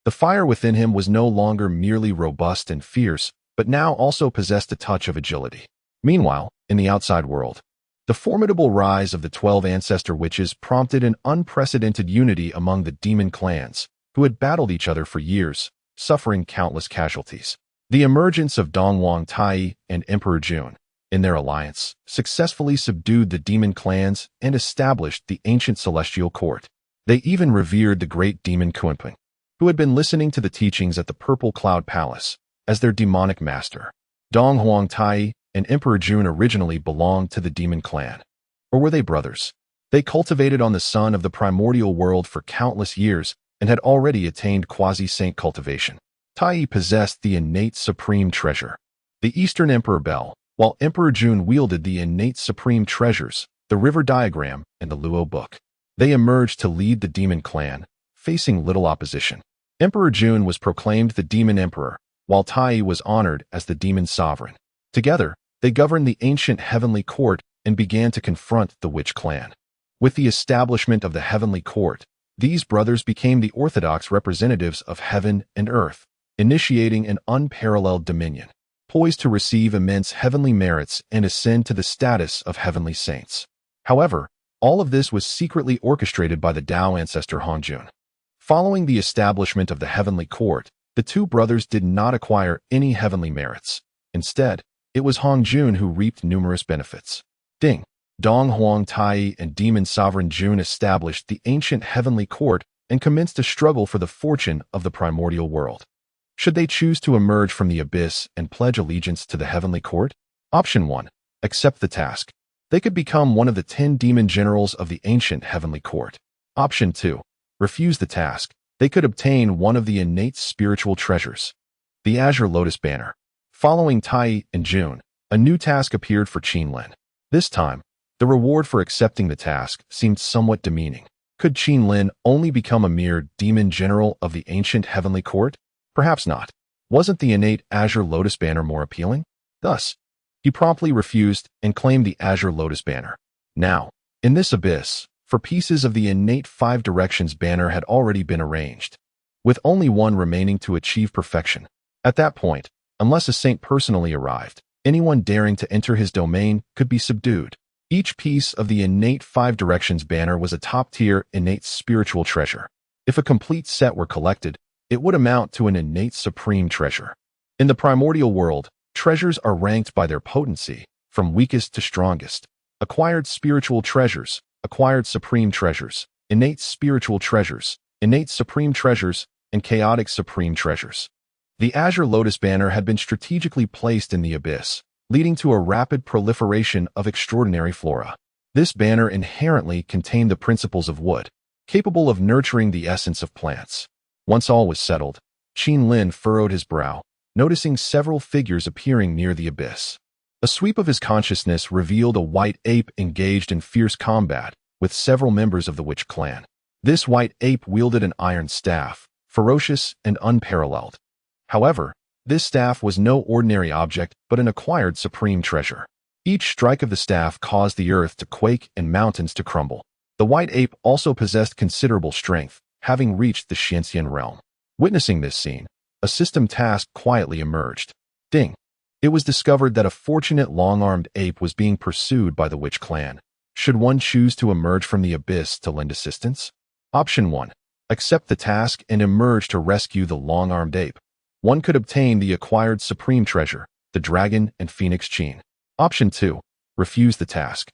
The fire within him was no longer merely robust and fierce, but now also possessed a touch of agility. Meanwhile, in the outside world, the formidable rise of the 12 ancestor witches prompted an unprecedented unity among the demon clans, who had battled each other for years, suffering countless casualties. The emergence of Dongwang Tai and Emperor Jun, in their alliance, successfully subdued the demon clans and established the ancient celestial court. They even revered the great demon Kunpeng, who had been listening to the teachings at the Purple Cloud Palace, as their demonic master. Dongwang Tai and Emperor Jun originally belonged to the demon clan. Or were they brothers? They cultivated on the sun of the primordial world for countless years and had already attained quasi-saint cultivation. Tai possessed the innate supreme treasure, the Eastern Emperor Bell, while Emperor Jun wielded the innate supreme treasures, the river diagram and the Luo book. They emerged to lead the demon clan, facing little opposition. Emperor Jun was proclaimed the demon emperor, while Tai was honored as the demon sovereign. Together, they governed the ancient heavenly court and began to confront the witch clan. With the establishment of the heavenly court, these brothers became the orthodox representatives of heaven and earth, initiating an unparalleled dominion, poised to receive immense heavenly merits and ascend to the status of heavenly saints. However, all of this was secretly orchestrated by the Tao ancestor Hongjun. Following the establishment of the heavenly court, the two brothers did not acquire any heavenly merits. Instead, it was Hongjun who reaped numerous benefits. Donghuang Tai and demon sovereign Jun established the ancient heavenly court and commenced a struggle for the fortune of the primordial world. Should they choose to emerge from the abyss and pledge allegiance to the heavenly court? Option 1. Accept the task. They could become one of the 10 demon generals of the ancient heavenly court. Option 2. Refuse the task. They could obtain one of the innate spiritual treasures, the Azure Lotus Banner. Following Tai and Jun, a new task appeared for Qinlin. This time, the reward for accepting the task seemed somewhat demeaning. Could Qinlin only become a mere demon general of the ancient heavenly court? Perhaps not. Wasn't the innate Azure Lotus Banner more appealing? Thus, he promptly refused and claimed the Azure Lotus Banner. Now, in this abyss, for pieces of the innate 5 directions banner had already been arranged, with only one remaining to achieve perfection. At that point, unless a saint personally arrived, anyone daring to enter his domain could be subdued. Each piece of the innate 5 directions banner was a top-tier innate spiritual treasure. If a complete set were collected, it would amount to an innate supreme treasure. In the primordial world, treasures are ranked by their potency, from weakest to strongest. Acquired spiritual treasures, acquired supreme treasures, innate spiritual treasures, innate supreme treasures, and chaotic supreme treasures. The Azure Lotus Banner had been strategically placed in the abyss, leading to a rapid proliferation of extraordinary flora. This banner inherently contained the principles of wood, capable of nurturing the essence of plants. Once all was settled, Qinlin furrowed his brow, noticing several figures appearing near the abyss. A sweep of his consciousness revealed a white ape engaged in fierce combat with several members of the witch clan. This white ape wielded an iron staff, ferocious and unparalleled. However, this staff was no ordinary object but an acquired supreme treasure. Each strike of the staff caused the earth to quake and mountains to crumble. The white ape also possessed considerable strength, having reached the Xianxian realm. Witnessing this scene, a system task quietly emerged. It was discovered that a fortunate long-armed ape was being pursued by the witch clan. Should one choose to emerge from the abyss to lend assistance? Option 1. Accept the task and emerge to rescue the long-armed ape. One could obtain the acquired supreme treasure, the dragon and phoenix Qin. Option 2. Refuse the task.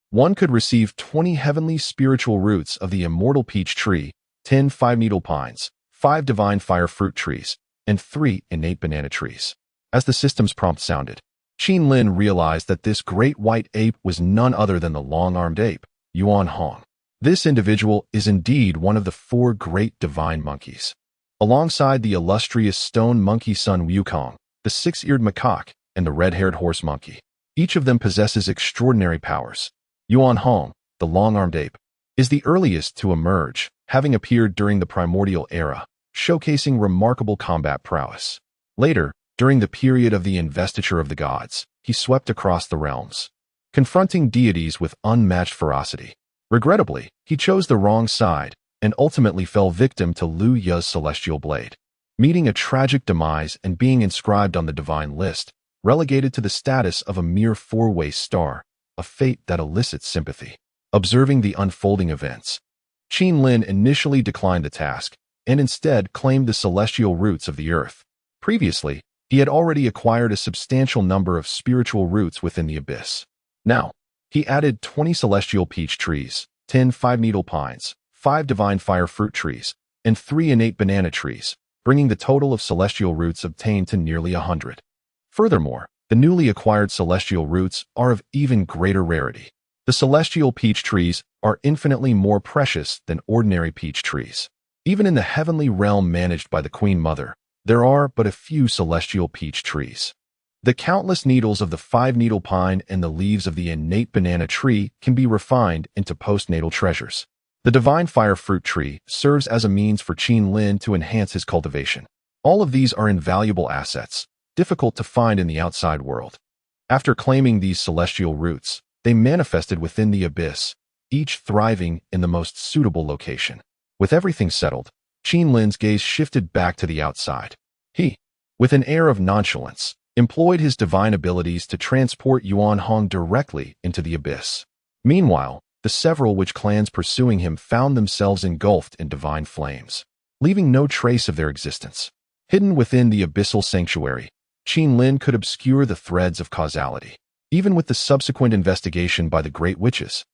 One could receive 20 heavenly spiritual roots of the immortal peach tree, 10 five-needle pines, 5 divine fire fruit trees, and 3 innate banana trees. As the system's prompt sounded, Qinlin realized that this great white ape was none other than the long-armed ape, Yuan Hong. This individual is indeed one of the 4 great divine monkeys. Alongside the illustrious stone monkey son Wukong, the 6-eared macaque, and the red-haired horse monkey. Each of them possesses extraordinary powers. Yuan Hong, the long-armed ape, is the earliest to emerge, having appeared during the primordial era, showcasing remarkable combat prowess. Later, during the period of the investiture of the gods, he swept across the realms, confronting deities with unmatched ferocity. Regrettably, he chose the wrong side and ultimately fell victim to Liu Ye's celestial blade. meeting a tragic demise and being inscribed on the divine list, relegated to the status of a mere four-way star, a fate that elicits sympathy. Observing the unfolding events, Qin Lin initially declined the task and instead claimed the celestial roots of the earth. Previously, he had already acquired a substantial number of spiritual roots within the abyss. Now, he added 20 celestial peach trees, 10 five-needle pines, 5 divine fire fruit trees, and 3 innate banana trees, bringing the total of celestial roots obtained to nearly 100. Furthermore, the newly acquired celestial roots are of even greater rarity. The celestial peach trees are infinitely more precious than ordinary peach trees. Even in the heavenly realm managed by the Queen Mother, there are but a few celestial peach trees. The countless needles of the five-needle pine and the leaves of the innate banana tree can be refined into postnatal treasures. The divine fire fruit tree serves as a means for Qin Lin to enhance his cultivation. All of these are invaluable assets, difficult to find in the outside world. After claiming these celestial roots, they manifested within the abyss, each thriving in the most suitable location. With everything settled, Qin Lin's gaze shifted back to the outside. He, with an air of nonchalance, employed his divine abilities to transport Yuan Hong directly into the abyss. Meanwhile, the several witch clans pursuing him found themselves engulfed in divine flames, leaving no trace of their existence. Hidden within the abyssal sanctuary, Qin Lin could obscure the threads of causality. Even with the subsequent investigation by the great witches,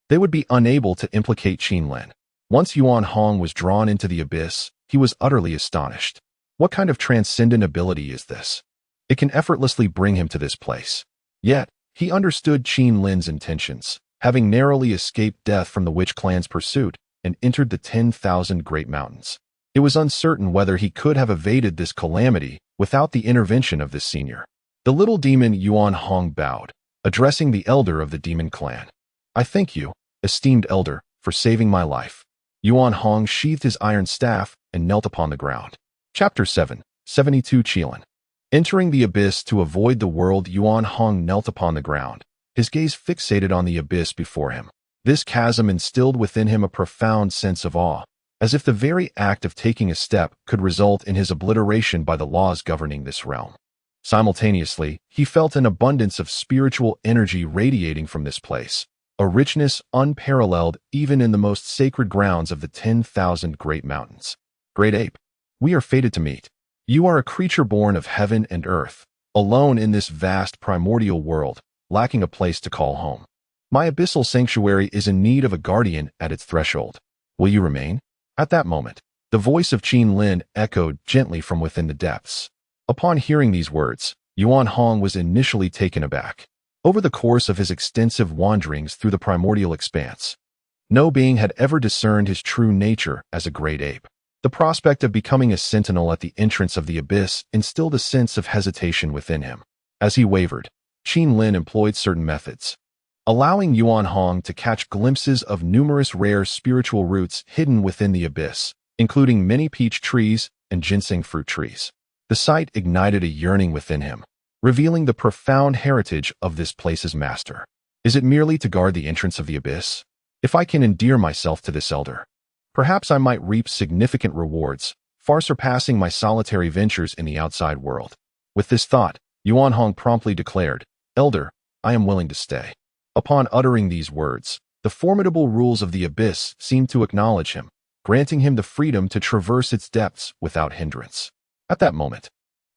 they would be unable to implicate Qin Lin. Once Yuan Hong was drawn into the abyss, he was utterly astonished. What kind of transcendent ability is this? It can effortlessly bring him to this place. Yet, he understood Qin Lin's intentions, having narrowly escaped death from the witch clan's pursuit and entered the 10,000 Great Mountains. It was uncertain whether he could have evaded this calamity without the intervention of this senior. The little demon Yuan Hong bowed, addressing the elder of the demon clan. I thank you, esteemed elder, for saving my life. Yuan Hong sheathed his iron staff and knelt upon the ground. Chapter 7, 72 Qilin. Entering the abyss to avoid the world, Yuan Hong knelt upon the ground, his gaze fixated on the abyss before him. This chasm instilled within him a profound sense of awe, as if the very act of taking a step could result in his obliteration by the laws governing this realm. Simultaneously, he felt an abundance of spiritual energy radiating from this place, a richness unparalleled even in the most sacred grounds of the 10,000 Great Mountains. Great Ape, we are fated to meet. You are a creature born of heaven and earth, alone in this vast primordial world, lacking a place to call home. My abyssal sanctuary is in need of a guardian at its threshold. Will you remain? At that moment, the voice of Qin Lin echoed gently from within the depths. Upon hearing these words, Yuan Hong was initially taken aback. Over the course of his extensive wanderings through the primordial expanse, no being had ever discerned his true nature as a great ape. The prospect of becoming a sentinel at the entrance of the abyss instilled a sense of hesitation within him. As he wavered, Qin Lin employed certain methods, allowing Yuan Hong to catch glimpses of numerous rare spiritual roots hidden within the abyss, including many peach trees and ginseng fruit trees. The sight ignited a yearning within him, revealing the profound heritage of this place's master. Is it merely to guard the entrance of the abyss? If I can endear myself to this elder, perhaps I might reap significant rewards, far surpassing my solitary ventures in the outside world. With this thought, Yuan Hong promptly declared, Elder, I am willing to stay. Upon uttering these words, the formidable rules of the abyss seemed to acknowledge him, granting him the freedom to traverse its depths without hindrance. At that moment,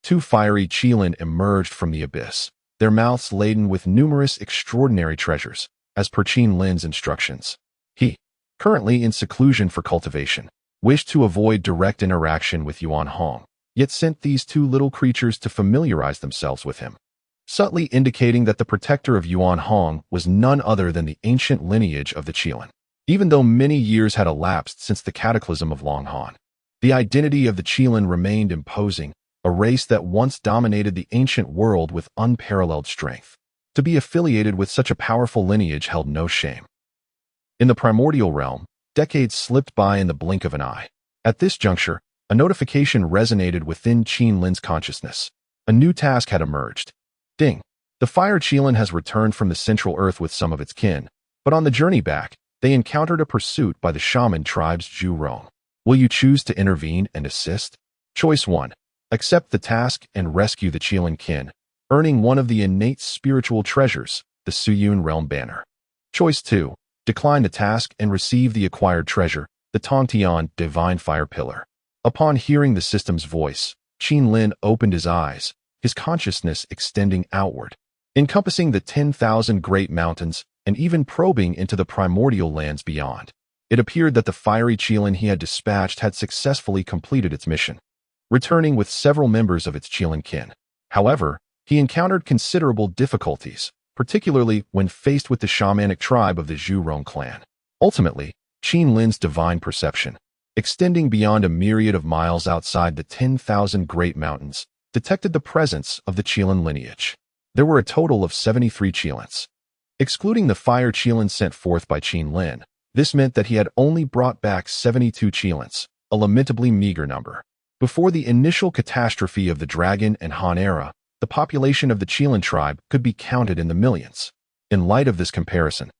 2 fiery Qilin emerged from the abyss, their mouths laden with numerous extraordinary treasures, as per Qin Lin's instructions. He, currently in seclusion for cultivation, wished to avoid direct interaction with Yuan Hong, yet sent these 2 little creatures to familiarize themselves with him, subtly indicating that the protector of Yuan Hong was none other than the ancient lineage of the Qilin. Even though many years had elapsed since the cataclysm of Long Han, the identity of the Qilin remained imposing, a race that once dominated the ancient world with unparalleled strength. To be affiliated with such a powerful lineage held no shame. In the primordial realm, decades slipped by in the blink of an eye. At this juncture, a notification resonated within Qin Lin's consciousness. A new task had emerged. Ding! The Fire Qilin has returned from the Central Earth with some of its kin, but on the journey back, they encountered a pursuit by the shaman tribe's Zhu Rong. Will you choose to intervene and assist? Choice 1. Accept the task and rescue the Qilin kin, earning one of the innate spiritual treasures, the Suyun Realm Banner. Choice 2. Decline the task and receive the acquired treasure, the Tongtian Divine Fire Pillar. Upon hearing the system's voice, Qin Lin opened his eyes, his consciousness extending outward, encompassing the 10,000 great mountains and even probing into the primordial lands beyond. It appeared that the fiery Qilin he had dispatched had successfully completed its mission, returning with several members of its Qilin kin. However, he encountered considerable difficulties, particularly when faced with the shamanic tribe of the Zhurong clan. Ultimately, Qin Lin's divine perception, extending beyond a myriad of miles outside the 10,000 great mountains, detected the presence of the Qilin lineage. There were a total of 73 Qilins. Excluding the fire Qilin sent forth by Qin Lin, this meant that he had only brought back 72 Qilins, a lamentably meager number. Before the initial catastrophe of the Dragon and Han era, the population of the Qilin tribe could be counted in the millions. In light of this comparison,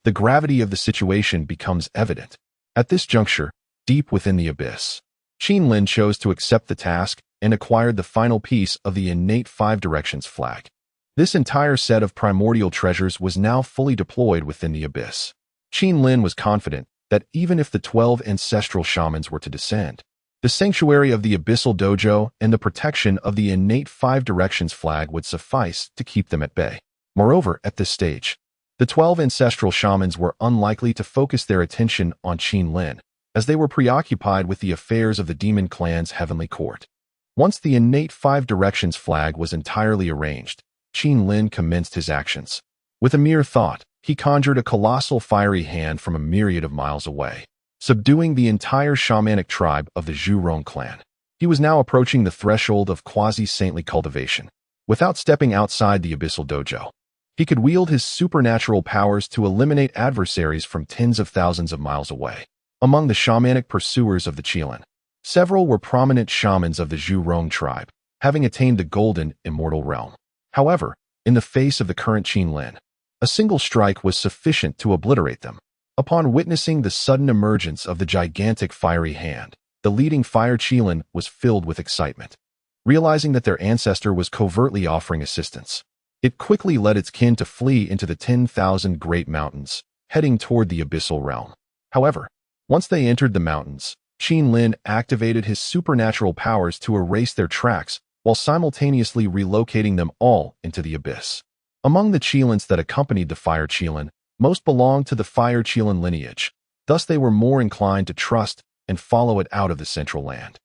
the gravity of the situation becomes evident. At this juncture, deep within the abyss, Qin Lin chose to accept the task and acquired the final piece of the innate Five Directions flag. This entire set of primordial treasures was now fully deployed within the abyss. Qin Lin was confident that even if the 12 ancestral shamans were to descend, the sanctuary of the Abyssal Dojo and the protection of the innate Five Directions flag would suffice to keep them at bay. Moreover, at this stage, the 12 ancestral shamans were unlikely to focus their attention on Qin Lin, as they were preoccupied with the affairs of the demon clan's heavenly court. Once the innate Five Directions flag was entirely arranged, Qin Lin commenced his actions. With a mere thought, he conjured a colossal fiery hand from a myriad of miles away, subduing the entire shamanic tribe of the Zhurong clan. He was now approaching the threshold of quasi-saintly cultivation. Without stepping outside the Abyssal Dojo, he could wield his supernatural powers to eliminate adversaries from tens of thousands of miles away. Among the shamanic pursuers of the Qilin, several were prominent shamans of the Zhurong tribe, having attained the golden, immortal realm. However, in the face of the current Qin Lin, a single strike was sufficient to obliterate them. Upon witnessing the sudden emergence of the gigantic fiery hand, the leading fire Qilin was filled with excitement. Realizing that their ancestor was covertly offering assistance, it quickly led its kin to flee into the 10,000 great mountains, heading toward the abyssal realm. However, once they entered the mountains, Qin Lin activated his supernatural powers to erase their tracks while simultaneously relocating them all into the abyss. Among the Qilins that accompanied the fire Qilin, most belonged to the fire Qilin lineage, thus they were more inclined to trust and follow it out of the central land.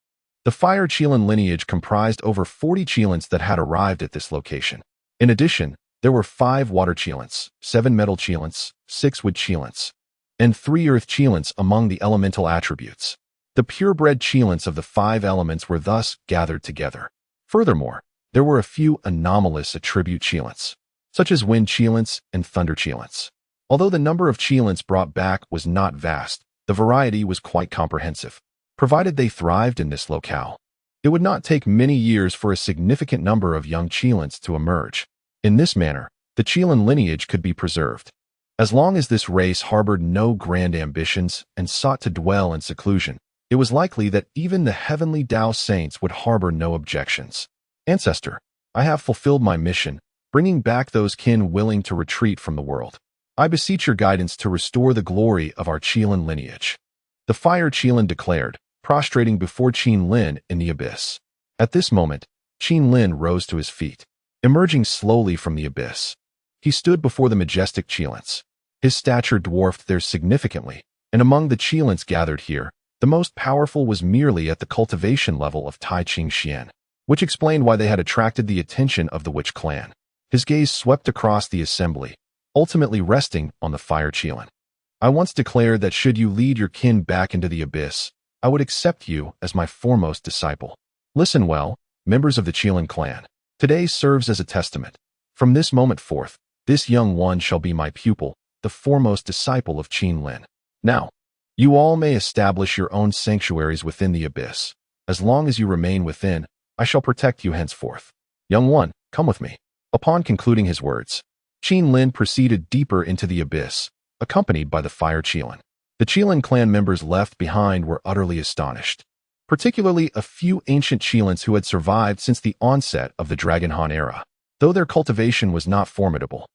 The fire Qilin lineage comprised over 40 Qilins that had arrived at this location. In addition, there were 5 water Qilins, 7 metal Qilins, 6 wood Qilins, and 3 earth Qilins among the elemental attributes. The purebred Qilins of the 5 elements were thus gathered together. Furthermore, there were a few anomalous attribute Qilins, such as wind Qilins and thunder Qilins. Although the number of Qilins brought back was not vast, the variety was quite comprehensive. Provided they thrived in this locale, it would not take many years for a significant number of young Qilins to emerge. In this manner, the Qilin lineage could be preserved. As long as this race harbored no grand ambitions and sought to dwell in seclusion, it was likely that even the heavenly Tao saints would harbor no objections. Ancestor, I have fulfilled my mission, bringing back those kin willing to retreat from the world. I beseech your guidance to restore the glory of our Qilin lineage. The fire Qilin declared, prostrating before Qin Lin in the abyss. At this moment, Qin Lin rose to his feet, emerging slowly from the abyss. He stood before the majestic Qilins. His stature dwarfed theirs significantly, and among the Qilins gathered here, the most powerful was merely at the cultivation level of Tai Ching Xian, which explained why they had attracted the attention of the Witch clan. His gaze swept across the assembly, ultimately resting on the fire Qilin. I once declared that should you lead your kin back into the abyss, I would accept you as my foremost disciple. Listen well, members of the Qilin clan. Today serves as a testament. From this moment forth, this young one shall be my pupil, the foremost disciple of Qin Lin. Now, you all may establish your own sanctuaries within the abyss. As long as you remain within, I shall protect you henceforth. Young one, come with me. Upon concluding his words, Qin Lin proceeded deeper into the abyss, accompanied by the fire Qilin. The Qilin clan members left behind were utterly astonished. particularly a few ancient Qilins who had survived since the onset of the Dragon Han era. Though their cultivation was not formidable,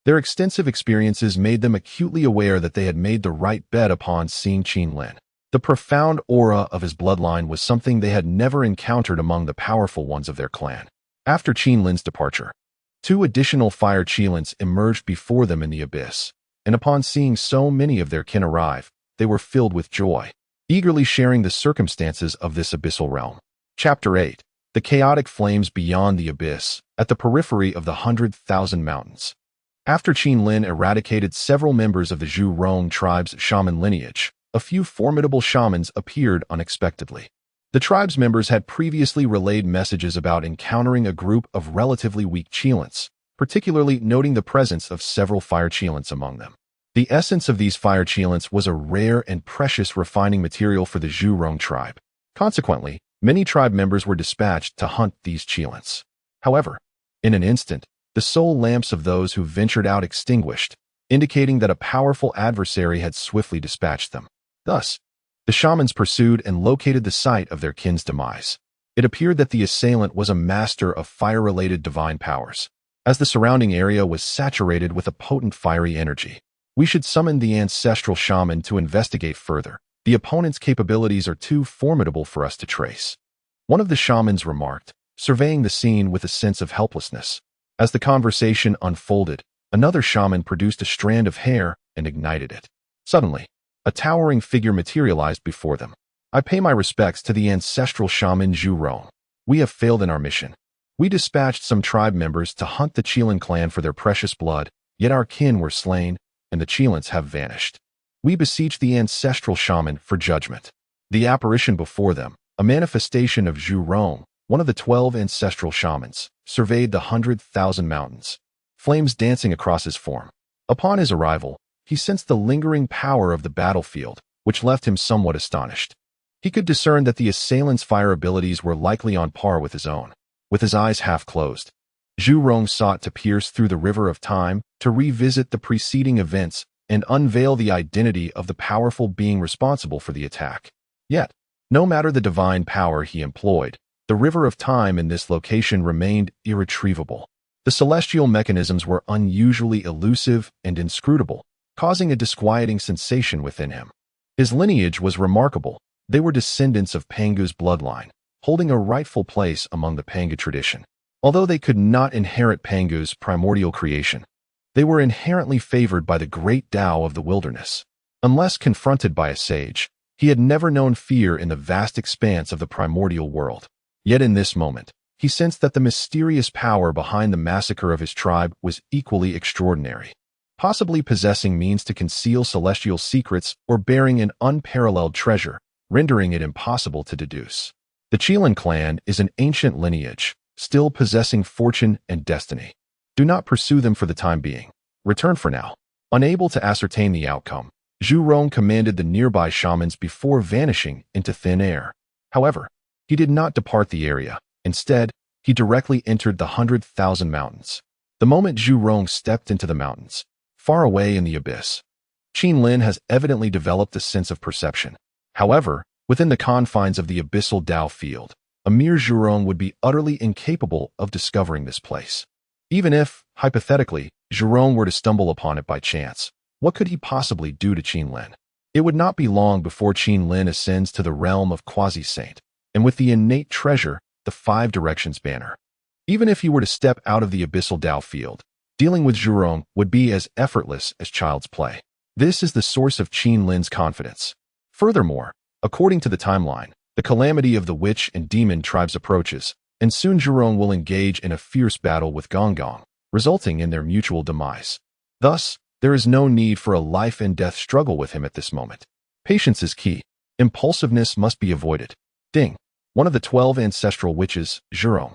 their extensive experiences made them acutely aware that they had made the right bet upon seeing Qin Lin. The profound aura of his bloodline was something they had never encountered among the powerful ones of their clan. After Qin Lin's departure, 2 additional fire Qilins emerged before them in the abyss, and upon seeing so many of their kin arrive, they were filled with joy, eagerly sharing the circumstances of this abyssal realm. Chapter 8. The Chaotic Flames Beyond the Abyss, at the periphery of the 100,000 Mountains. After Qin Lin eradicated several members of the Zhu Rong tribe's shaman lineage, a few formidable shamans appeared unexpectedly. The tribe's members had previously relayed messages about encountering a group of relatively weak Qilins, particularly noting the presence of several fire Qilins among them. The essence of these fire Qilins was a rare and precious refining material for the Zhu Rong tribe. Consequently, many tribe members were dispatched to hunt these Qilins. However, in an instant, the soul lamps of those who ventured out extinguished, indicating that a powerful adversary had swiftly dispatched them. Thus, the shamans pursued and located the site of their kin's demise. It appeared that the assailant was a master of fire-related divine powers, as the surrounding area was saturated with a potent fiery energy. We should summon the ancestral shaman to investigate further. The opponent's capabilities are too formidable for us to trace. One of the shamans remarked, surveying the scene with a sense of helplessness. As the conversation unfolded, another shaman produced a strand of hair and ignited it. Suddenly, a towering figure materialized before them. I pay my respects to the ancestral shaman Zhu Rong. We have failed in our mission. We dispatched some tribe members to hunt the Qilin clan for their precious blood, yet our kin were slain, and the Qilins have vanished. We beseech the ancestral shaman for judgment. The apparition before them, a manifestation of Zhu Rong, one of the 12 ancestral shamans, surveyed the 100,000 mountains, flames dancing across his form. Upon his arrival, he sensed the lingering power of the battlefield, which left him somewhat astonished. He could discern that the assailant's fire abilities were likely on par with his own. With his eyes half closed, Zhu Rong sought to pierce through the river of time to revisit the preceding events and unveil the identity of the powerful being responsible for the attack. Yet, no matter the divine power he employed, the river of time in this location remained irretrievable. The celestial mechanisms were unusually elusive and inscrutable, causing a disquieting sensation within him. His lineage was remarkable. They were descendants of Pangu's bloodline, holding a rightful place among the Pangu tradition. Although they could not inherit Pangu's primordial creation, they were inherently favored by the great Tao of the wilderness. Unless confronted by a sage, he had never known fear in the vast expanse of the primordial world. Yet in this moment, he sensed that the mysterious power behind the massacre of his tribe was equally extraordinary, possibly possessing means to conceal celestial secrets or bearing an unparalleled treasure, rendering it impossible to deduce. The Qilin clan is an ancient lineage, still possessing fortune and destiny. Do not pursue them for the time being. Return for now. Unable to ascertain the outcome, Zhu Rong commanded the nearby shamans before vanishing into thin air. However, he did not depart the area. Instead, he directly entered the 100,000 mountains. The moment Zhu Rong stepped into the mountains, far away in the abyss, Qin Lin has evidently developed a sense of perception. However, within the confines of the abyssal Tao field, a mere Zhu Rong would be utterly incapable of discovering this place. Even if, hypothetically, Zhu Rong were to stumble upon it by chance, what could he possibly do to Qin Lin? It would not be long before Qin Lin ascends to the realm of quasi-saint, and with the innate treasure, the 5 directions banner. Even if he were to step out of the abyssal Tao field, dealing with Zhu Rong would be as effortless as child's play. This is the source of Qin Lin's confidence. Furthermore, according to the timeline, the calamity of the witch and demon tribes approaches, and soon Zhu Rong will engage in a fierce battle with Gong Gong, resulting in their mutual demise. Thus, there is no need for a life and death struggle with him at this moment. Patience is key. Impulsiveness must be avoided. Ding. One of the 12 ancestral witches, Zhu Rong,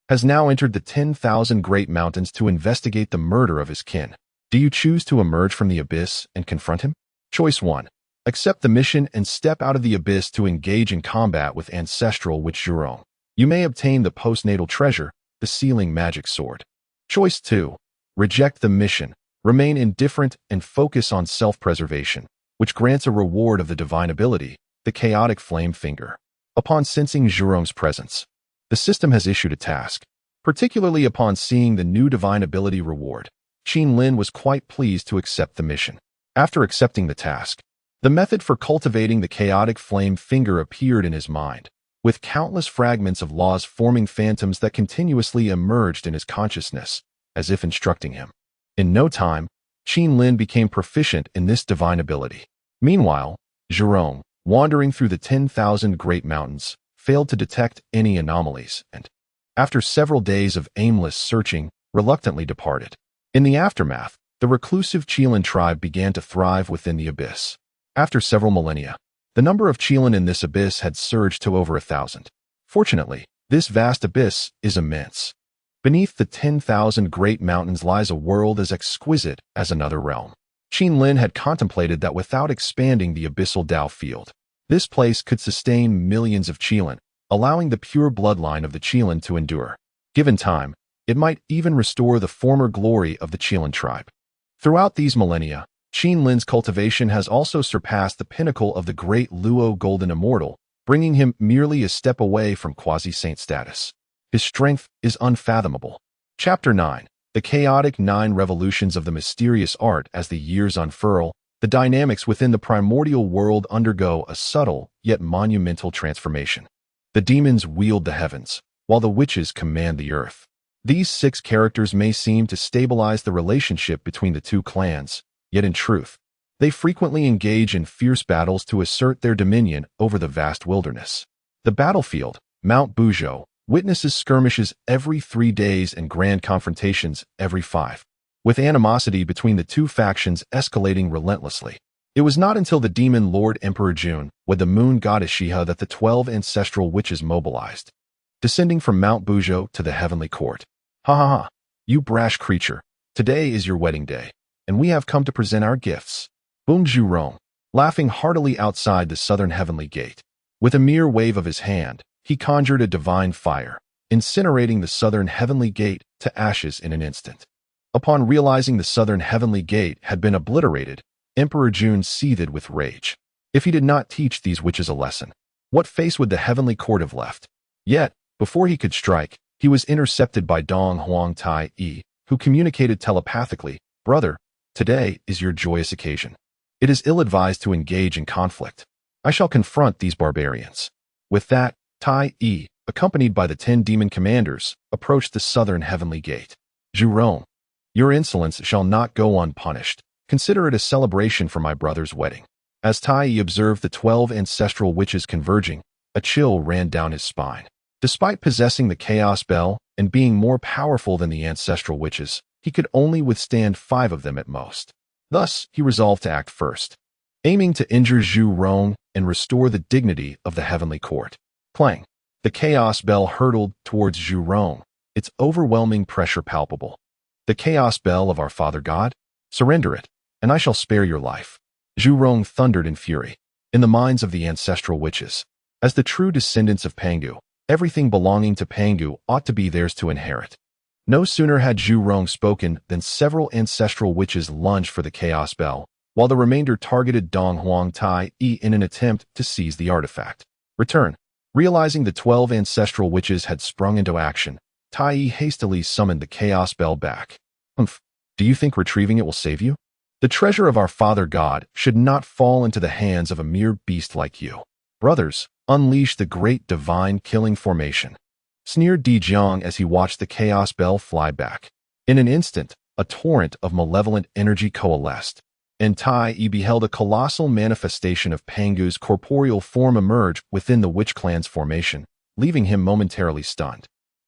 has now entered the 10,000 Great Mountains to investigate the murder of his kin. Do you choose to emerge from the abyss and confront him? Choice 1. Accept the mission and step out of the abyss to engage in combat with ancestral witch Zhu Rong. You may obtain the postnatal treasure, the sealing magic sword. Choice 2. Reject the mission, remain indifferent and focus on self-preservation, which grants a reward of the divine ability, the chaotic flame finger. Upon sensing Zhurong's presence, the system has issued a task. Particularly upon seeing the new divine ability reward, Qin Lin was quite pleased to accept the mission. After accepting the task, the method for cultivating the chaotic flame finger appeared in his mind, with countless fragments of laws forming phantoms that continuously emerged in his consciousness, as if instructing him. In no time, Qin Lin became proficient in this divine ability. Meanwhile, Zhurong, wandering through the 10,000 great mountains, failed to detect any anomalies and, after several days of aimless searching, reluctantly departed. In the aftermath, the reclusive Qilin tribe began to thrive within the abyss. After several millennia, the number of Qilin in this abyss had surged to over 1,000. Fortunately, this vast abyss is immense. Beneath the 10,000 great mountains lies a world as exquisite as another realm. Qin Lin had contemplated that without expanding the abyssal Dao field, this place could sustain millions of Qilin, allowing the pure bloodline of the Qilin to endure. Given time, it might even restore the former glory of the Qilin tribe. Throughout these millennia, Qin Lin's cultivation has also surpassed the pinnacle of the great Luo Golden Immortal, bringing him merely a step away from quasi-saint status. His strength is unfathomable. Chapter 9. The chaotic 9 revolutions of the mysterious art. As the years unfurl, the dynamics within the primordial world undergo a subtle yet monumental transformation. The demons wield the heavens, while the witches command the earth. These 6 characters may seem to stabilize the relationship between the two clans, yet in truth, they frequently engage in fierce battles to assert their dominion over the vast wilderness. The battlefield, Mount Buzhou, witnesses skirmishes every 3 days and grand confrontations every 5, with animosity between the two factions escalating relentlessly. It was not until the demon Lord Emperor June, with the moon goddess Shiha, that the 12 ancestral witches mobilized, descending from Mount Buzhou to the heavenly court. Ha ha ha, you brash creature, today is your wedding day, and we have come to present our gifts. Boomed Zhurong, laughing heartily outside the southern heavenly gate. With a mere wave of his hand, he conjured a divine fire, incinerating the southern heavenly gate to ashes in an instant. Upon realizing the southern heavenly gate had been obliterated, Emperor June seethed with rage. If he did not teach these witches a lesson, what face would the heavenly court have left? Yet, before he could strike, he was intercepted by Dong Huang Tai Yi, who communicated telepathically, "Brother, today is your joyous occasion. It is ill-advised to engage in conflict. I shall confront these barbarians." With that, Tai Yi, accompanied by the 10 demon commanders, approached the southern heavenly gate. "Zhurong, your insolence shall not go unpunished. Consider it a celebration for my brother's wedding." As Tai Yi observed the 12 ancestral witches converging, a chill ran down his spine. Despite possessing the Chaos Bell and being more powerful than the ancestral witches, he could only withstand 5 of them at most. Thus, he resolved to act first, aiming to injure Zhurong and restore the dignity of the heavenly court. Clang! The Chaos Bell hurtled towards Zhurong, its overwhelming pressure palpable. "The Chaos Bell of our Father God? Surrender it, and I shall spare your life." Zhurong thundered in fury. In the minds of the ancestral witches, as the true descendants of Pangu, everything belonging to Pangu ought to be theirs to inherit. No sooner had Zhurong spoken than several ancestral witches lunged for the Chaos Bell, while the remainder targeted Dong Huang Tai Yi in an attempt to seize the artifact. Return. Realizing the 12 ancestral witches had sprung into action, Tai Yi hastily summoned the Chaos Bell back. "Humph, do you think retrieving it will save you? The treasure of our Father God should not fall into the hands of a mere beast like you. Brothers, unleash the great divine killing formation," sneered Di Jiang as he watched the Chaos Bell fly back. In an instant, a torrent of malevolent energy coalesced, and Tai Yi beheld a colossal manifestation of Pangu's corporeal form emerge within the Witch Clan's formation, leaving him momentarily stunned.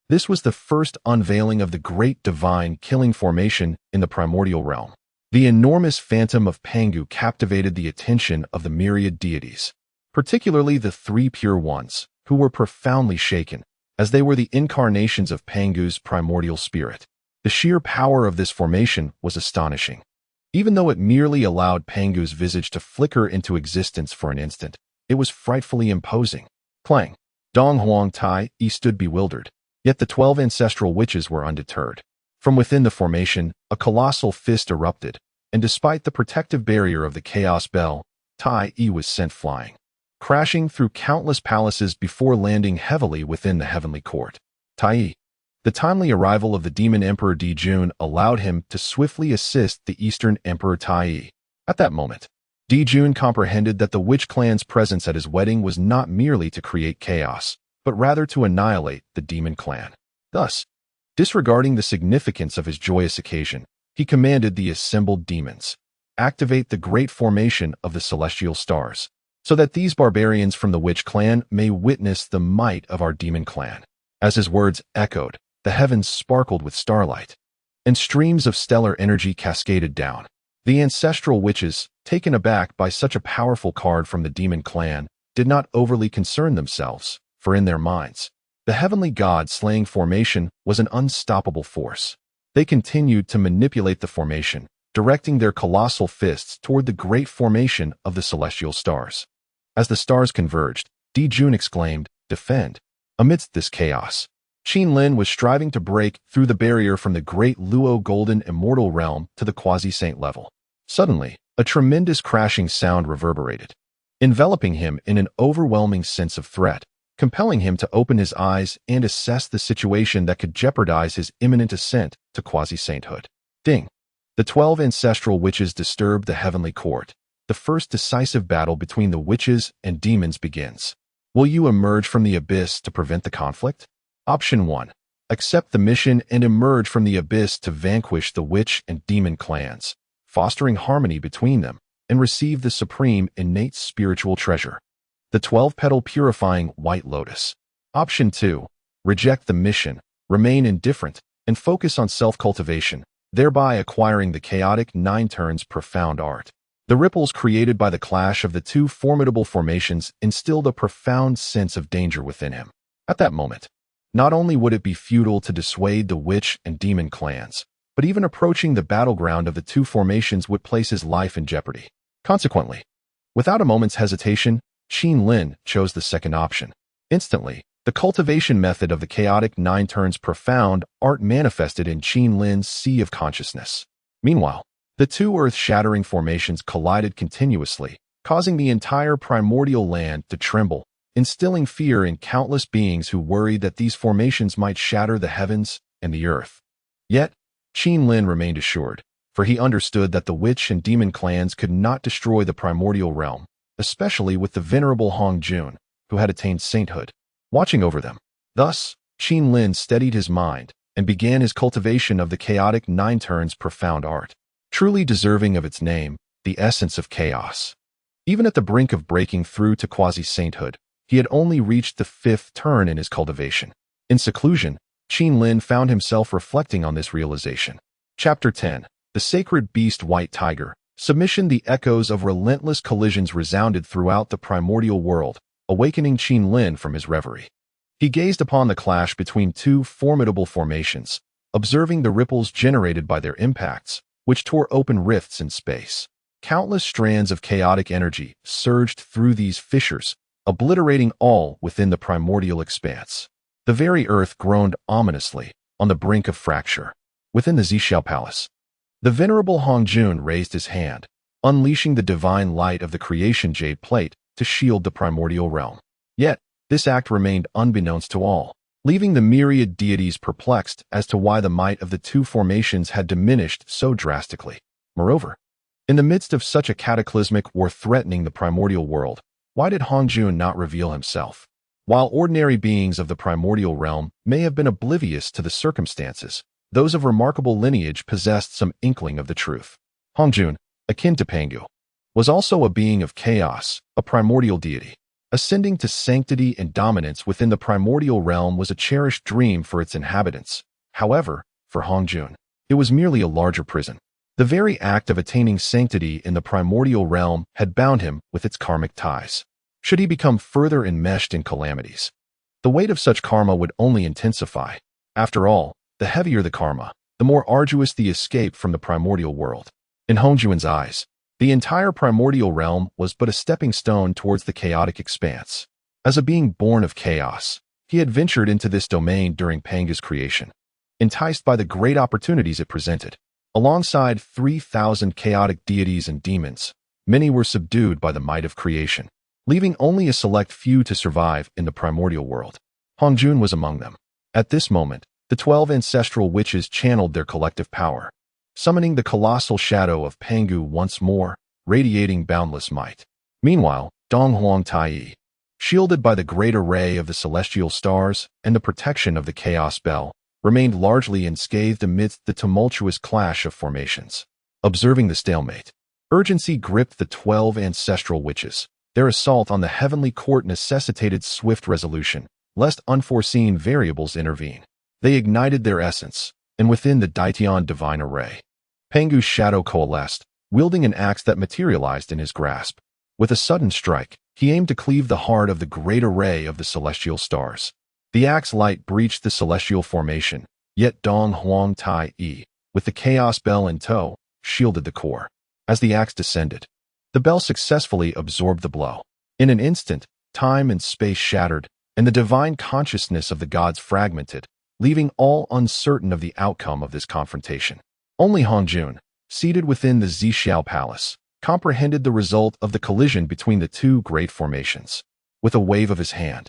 This was the first unveiling of the great divine killing formation in the primordial realm. The enormous phantom of Pangu captivated the attention of the myriad deities, particularly the 3 pure ones, who were profoundly shaken, as they were the incarnations of Pangu's primordial spirit. The sheer power of this formation was astonishing. Even though it merely allowed Pangu's visage to flicker into existence for an instant, it was frightfully imposing. Clang! Dong Huang Tai Yi stood bewildered, yet the 12 ancestral witches were undeterred. From within the formation, a colossal fist erupted, and despite the protective barrier of the Chaos Bell, Tai Yi was sent flying. crashing through countless palaces before landing heavily within the heavenly court. Tai. The timely arrival of the demon emperor Dijun allowed him to swiftly assist the Eastern Emperor Tai. At that moment, Dijun comprehended that the witch clan's presence at his wedding was not merely to create chaos, but rather to annihilate the demon clan. Thus, disregarding the significance of his joyous occasion, he commanded the assembled demons, activate the great formation of the celestial stars, so that these barbarians from the witch clan may witness the might of our demon clan. As his words echoed, the heavens sparkled with starlight, and streams of stellar energy cascaded down. The ancestral witches, taken aback by such a powerful card from the demon clan, did not overly concern themselves, for in their minds, the heavenly god-slaying formation was an unstoppable force. They continued to manipulate the formation, directing their colossal fists toward the great formation of the celestial stars. As the stars converged, Dijun exclaimed, "Defend!" Amidst this chaos, Qinlin was striving to break through the barrier from the great Luo golden immortal realm to the quasi-saint level. Suddenly, a tremendous crashing sound reverberated, enveloping him in an overwhelming sense of threat, compelling him to open his eyes and assess the situation that could jeopardize his imminent ascent to quasi-sainthood. Ding! The 12 ancestral witches disturbed the heavenly court. The first decisive battle between the witches and demons begins. Will you emerge from the abyss to prevent the conflict? Option 1. Accept the mission and emerge from the abyss to vanquish the witch and demon clans, fostering harmony between them, and receive the supreme innate spiritual treasure, the 12-petal purifying white lotus. Option 2. Reject the mission, remain indifferent, and focus on self-cultivation, thereby acquiring the chaotic 9 turns profound art. The ripples created by the clash of the two formidable formations instilled a profound sense of danger within him. At that moment, not only would it be futile to dissuade the witch and demon clans, but even approaching the battleground of the two formations would place his life in jeopardy. Consequently, without a moment's hesitation, Qinlin chose the second option. Instantly, the cultivation method of the chaotic 9 turns profound art manifested in Qinlin's sea of consciousness. Meanwhile, the two earth-shattering formations collided continuously, causing the entire primordial land to tremble, instilling fear in countless beings who worried that these formations might shatter the heavens and the earth. Yet, Qinlin remained assured, for he understood that the witch and demon clans could not destroy the primordial realm, especially with the venerable Hongjun, who had attained sainthood, watching over them. Thus, Qinlin steadied his mind and began his cultivation of the chaotic 9 turns profound art, truly deserving of its name, the essence of chaos. Even at the brink of breaking through to quasi-sainthood, he had only reached the 5th turn in his cultivation. In seclusion, Qinlin found himself reflecting on this realization. Chapter 10. The Sacred Beast White Tiger. Submission. The echoes of relentless collisions resounded throughout the primordial world, awakening Qinlin from his reverie. He gazed upon the clash between two formidable formations, observing the ripples generated by their impacts, which tore open rifts in space. Countless strands of chaotic energy surged through these fissures, obliterating all within the primordial expanse. The very earth groaned ominously, on the brink of fracture. Within the Zhixiao Palace, the venerable Hongjun raised his hand, unleashing the divine light of the creation jade plate to shield the primordial realm. Yet, this act remained unbeknownst to all, leaving the myriad deities perplexed as to why the might of the two formations had diminished so drastically. Moreover, in the midst of such a cataclysmic war threatening the primordial world, why did Hongjun not reveal himself? While ordinary beings of the primordial realm may have been oblivious to the circumstances, those of remarkable lineage possessed some inkling of the truth. Hongjun, akin to Pangu, was also a being of chaos, a primordial deity. Ascending to sanctity and dominance within the primordial realm was a cherished dream for its inhabitants. However, for Hongjun, it was merely a larger prison. The very act of attaining sanctity in the primordial realm had bound him with its karmic ties. Should he become further enmeshed in calamities, the weight of such karma would only intensify. After all, the heavier the karma, the more arduous the escape from the primordial world. In Hongjun's eyes, the entire primordial realm was but a stepping stone towards the chaotic expanse. As a being born of chaos, he had ventured into this domain during Panga's creation, enticed by the great opportunities it presented. Alongside 3,000 chaotic deities and demons, many were subdued by the might of creation. leaving only a select few to survive in the primordial world. Hongjun was among them. At this moment, the 12 ancestral witches channeled their collective power, summoning the colossal shadow of Pangu once more, radiating boundless might. Meanwhile, Donghuang Tai, shielded by the great array of the celestial stars and the protection of the chaos bell, remained largely unscathed amidst the tumultuous clash of formations. Observing the stalemate, urgency gripped the 12 ancestral witches. Their assault on the heavenly court necessitated swift resolution, lest unforeseen variables intervene. They ignited their essence, and within the Daitian divine array, Pangu's shadow coalesced, wielding an axe that materialized in his grasp. With a sudden strike, he aimed to cleave the heart of the great array of the celestial stars. The axe light breached the celestial formation, yet Dong Huang Tai, with the chaos bell in tow, shielded the core. As the axe descended, the bell successfully absorbed the blow. In an instant, time and space shattered, and the divine consciousness of the gods fragmented, leaving all uncertain of the outcome of this confrontation. Only Hongjun, seated within the Zixiao Palace, comprehended the result of the collision between the two great formations. With a wave of his hand,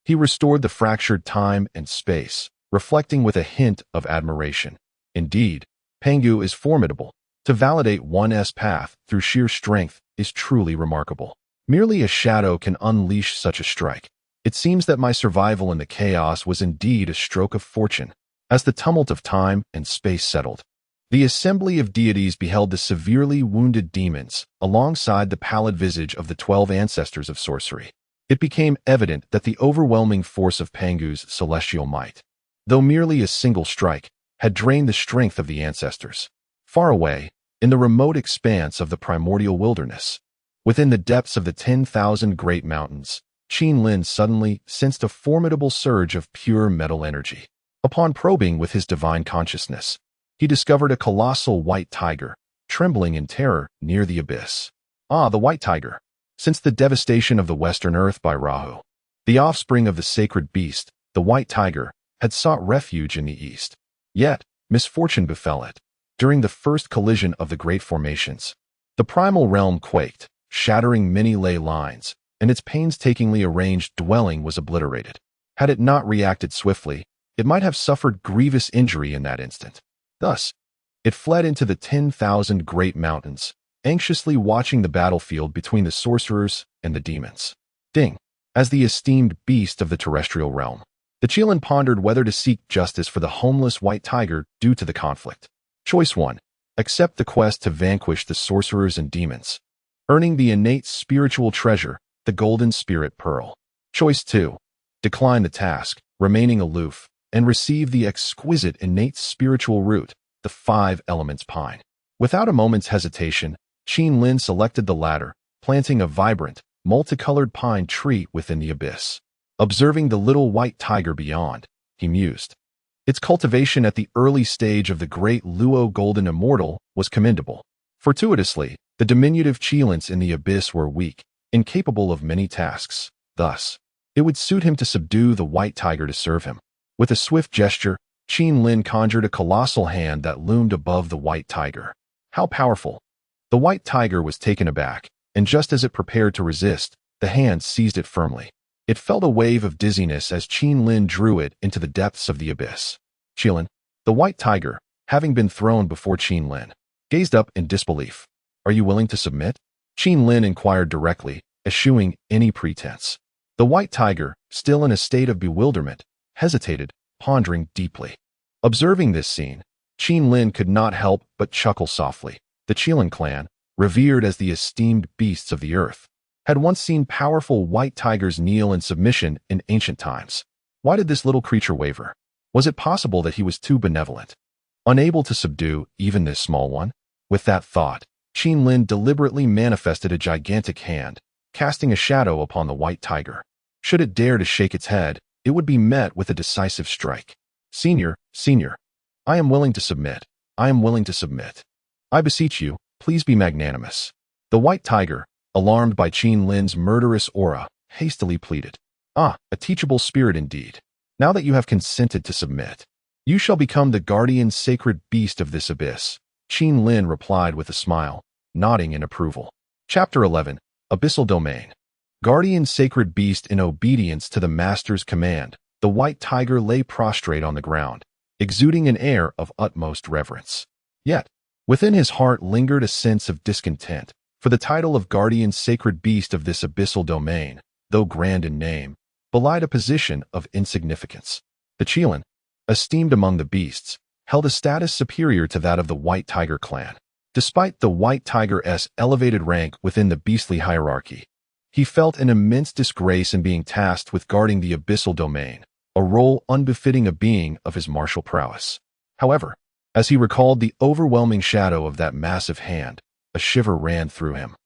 he restored the fractured time and space, reflecting with a hint of admiration. Indeed, Pangu is formidable. To validate one's path through sheer strength is truly remarkable. Merely a shadow can unleash such a strike. It seems that my survival in the chaos was indeed a stroke of fortune. As the tumult of time and space settled, the assembly of deities beheld the severely wounded demons alongside the pallid visage of the 12 ancestors of sorcery. It became evident that the overwhelming force of Pangu's celestial might, though merely a single strike, had drained the strength of the ancestors. Far away, in the remote expanse of the primordial wilderness, within the depths of the 10,000 great mountains, Qin Lin suddenly sensed a formidable surge of pure metal energy. Upon probing with his divine consciousness, he discovered a colossal white tiger, trembling in terror near the abyss. Ah, the white tiger. Since the devastation of the Western Earth by Rahu, the offspring of the sacred beast, the white tiger, had sought refuge in the east. Yet, misfortune befell it. During the first collision of the great formations, the primal realm quaked, shattering many ley lines, and its painstakingly arranged dwelling was obliterated. Had it not reacted swiftly, it might have suffered grievous injury in that instant. Thus, it fled into the 10,000 great mountains, anxiously watching the battlefield between the sorcerers and the demons. Ding! As the esteemed beast of the terrestrial realm, the Qilin pondered whether to seek justice for the homeless white tiger due to the conflict. Choice 1. Accept the quest to vanquish the sorcerers and demons, earning the innate spiritual treasure, the golden spirit pearl. Choice 2. Decline the task, remaining aloof, and receive the exquisite innate spiritual root, the 5 elements pine. Without a moment's hesitation, Qin Lin selected the latter, planting a vibrant, multicolored pine tree within the abyss. Observing the little white tiger beyond, he mused. Its cultivation at the early stage of the great Luo Golden Immortal was commendable. Fortuitously, the diminutive Qilins in the abyss were weak, incapable of many tasks. Thus, it would suit him to subdue the white tiger to serve him. With a swift gesture, Qin Lin conjured a colossal hand that loomed above the white tiger. How powerful! The white tiger was taken aback, and just as it prepared to resist, the hand seized it firmly. It felt a wave of dizziness as Qin Lin drew it into the depths of the abyss. Qilin, the white tiger, having been thrown before Qin Lin, gazed up in disbelief. Are you willing to submit? Qin Lin inquired directly, eschewing any pretense. The white tiger, still in a state of bewilderment, hesitated, pondering deeply. Observing this scene, Qin Lin could not help but chuckle softly. The Qilin clan, revered as the esteemed beasts of the earth, had once seen powerful white tigers kneel in submission in ancient times. Why did this little creature waver? Was it possible that he was too benevolent, unable to subdue even this small one? With that thought, Qin Lin deliberately manifested a gigantic hand, casting a shadow upon the white tiger. Should it dare to shake its head, it would be met with a decisive strike. Senior, I am willing to submit. I am willing to submit. I beseech you, please be magnanimous. The white tiger, alarmed by Qin Lin's murderous aura, hastily pleaded. Ah, a teachable spirit indeed. Now that you have consented to submit, you shall become the guardian sacred beast of this abyss. Qin Lin replied with a smile, nodding in approval. Chapter 11. Abyssal Domain. Guardian sacred beast in obedience to the master's command, the white tiger lay prostrate on the ground, exuding an air of utmost reverence. Yet, within his heart lingered a sense of discontent, for the title of guardian sacred beast of this abyssal domain, though grand in name, belied a position of insignificance. The Qilin, esteemed among the beasts, held a status superior to that of the White Tiger clan. Despite the White Tiger's elevated rank within the beastly hierarchy, he felt an immense disgrace in being tasked with guarding the abyssal domain, a role unbefitting a being of his martial prowess. However, as he recalled the overwhelming shadow of that massive hand, a shiver ran through him,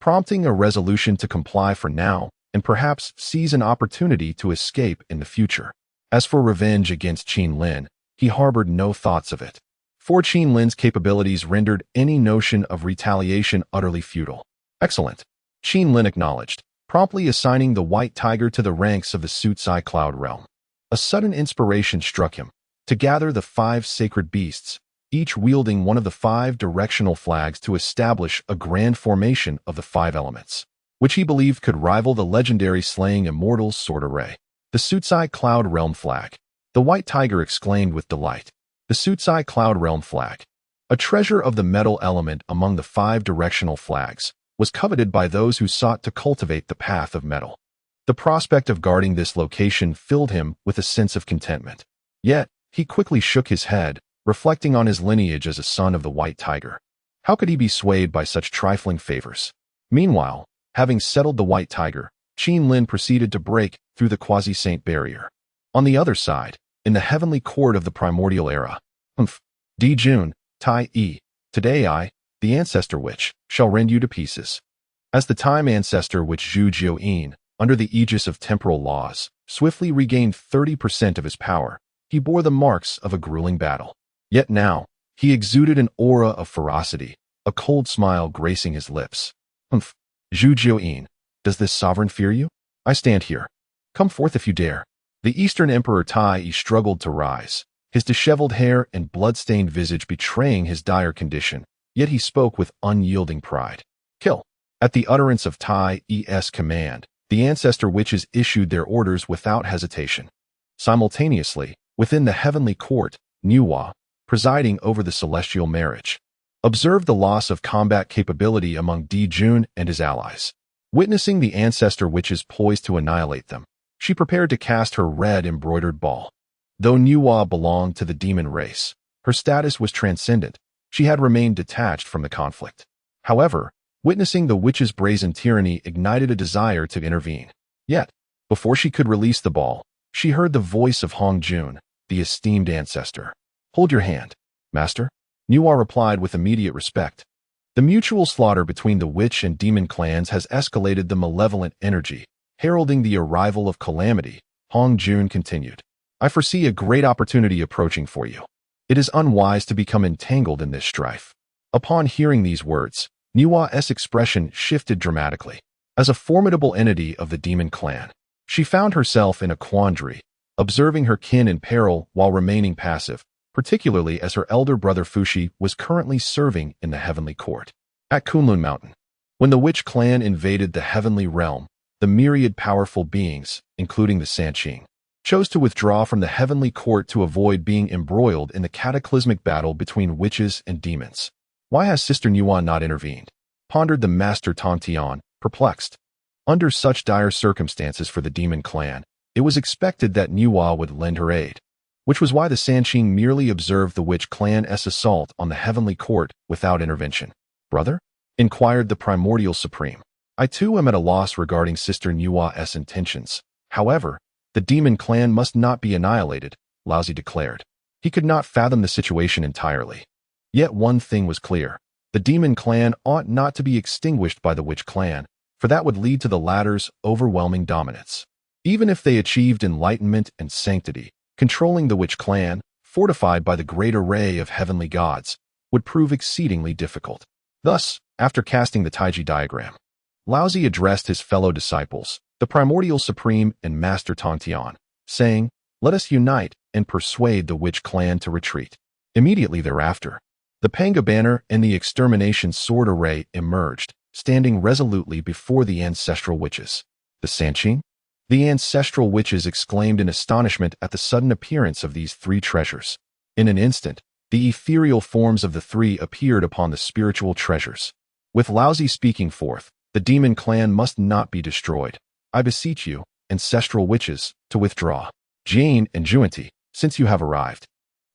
prompting a resolution to comply for now and perhaps seize an opportunity to escape in the future. As for revenge against Qin Lin, he harbored no thoughts of it, for Qin Lin's capabilities rendered any notion of retaliation utterly futile. Excellent, Qin Lin acknowledged, promptly assigning the White Tiger to the ranks of the Sutsai Cloud Realm. A sudden inspiration struck him to gather the 5 sacred beasts, each wielding one of the 5 directional flags to establish a grand formation of the 5 elements, which he believed could rival the legendary Slaying Immortals sword array. The Sutsai Cloud Realm flag. The White Tiger exclaimed with delight. The Sutsai Cloud Realm flag, a treasure of the metal element among the 5 directional flags, was coveted by those who sought to cultivate the path of metal. The prospect of guarding this location filled him with a sense of contentment. Yet, he quickly shook his head, reflecting on his lineage as a son of the White Tiger. How could he be swayed by such trifling favors? Meanwhile, having settled the White Tiger, Qin Lin proceeded to break through the quasi-saint barrier. On the other side, in the heavenly court of the primordial era, Di Jun, Tai E, today I, the ancestor witch, shall rend you to pieces. As the time ancestor witch Zhu Jiuyin, under the aegis of temporal laws, swiftly regained 30% of his power, he bore the marks of a grueling battle. Yet now, he exuded an aura of ferocity, a cold smile gracing his lips. Zhu Jiuyin, does this sovereign fear you? I stand here. Come forth if you dare. The Eastern Emperor Tai struggled to rise, his disheveled hair and blood-stained visage betraying his dire condition, yet he spoke with unyielding pride. Kill. At the utterance of Tai's command, the ancestor witches issued their orders without hesitation. Simultaneously, within the heavenly court, Nuwa, presiding over the celestial marriage, observed the loss of combat capability among Di Jun and his allies. Witnessing the ancestor witches poised to annihilate them, she prepared to cast her red embroidered ball. Though Nuwa belonged to the demon race, her status was transcendent. She had remained detached from the conflict. However, witnessing the witch's brazen tyranny ignited a desire to intervene. Yet, before she could release the ball, she heard the voice of Hong Jun, the esteemed ancestor. Hold your hand, master, Nuwa replied with immediate respect. The mutual slaughter between the witch and demon clans has escalated the malevolent energy, heralding the arrival of calamity. Hong Jun continued. I foresee a great opportunity approaching for you. It is unwise to become entangled in this strife. Upon hearing these words, Nuwa's expression shifted dramatically. As a formidable entity of the demon clan, she found herself in a quandary, observing her kin in peril while remaining passive, particularly as her elder brother Fushi was currently serving in the heavenly court. At Kunlun Mountain, when the witch clan invaded the heavenly realm, the myriad powerful beings, including the Sanqing, chose to withdraw from the heavenly court to avoid being embroiled in the cataclysmic battle between witches and demons. Why has Sister Nuwa not intervened? Pondered the Master Tongtian, perplexed. Under such dire circumstances for the demon clan, it was expected that Nuwa would lend her aid, which was why the Sanqing merely observed the witch clan's assault on the heavenly court without intervention. Brother? Inquired the primordial supreme. I too am at a loss regarding Sister Nuwa's intentions. However, the demon clan must not be annihilated, Laozi declared. He could not fathom the situation entirely. Yet one thing was clear. The demon clan ought not to be extinguished by the witch clan, for that would lead to the latter's overwhelming dominance. Even if they achieved enlightenment and sanctity, controlling the witch clan, fortified by the great array of heavenly gods, would prove exceedingly difficult. Thus, after casting the Taiji diagram, Laozi addressed his fellow disciples, the primordial supreme and Master Tongtian, saying, "Let us unite and persuade the witch clan to retreat." Immediately thereafter, the Panga banner and the extermination sword array emerged, standing resolutely before the ancestral witches. The Sanqing? The ancestral witches exclaimed in astonishment at the sudden appearance of these three treasures. In an instant, the ethereal forms of the three appeared upon the spiritual treasures. With Laozi speaking forth, the demon clan must not be destroyed. I beseech you, ancestral witches, to withdraw. Jane and Juanti, since you have arrived,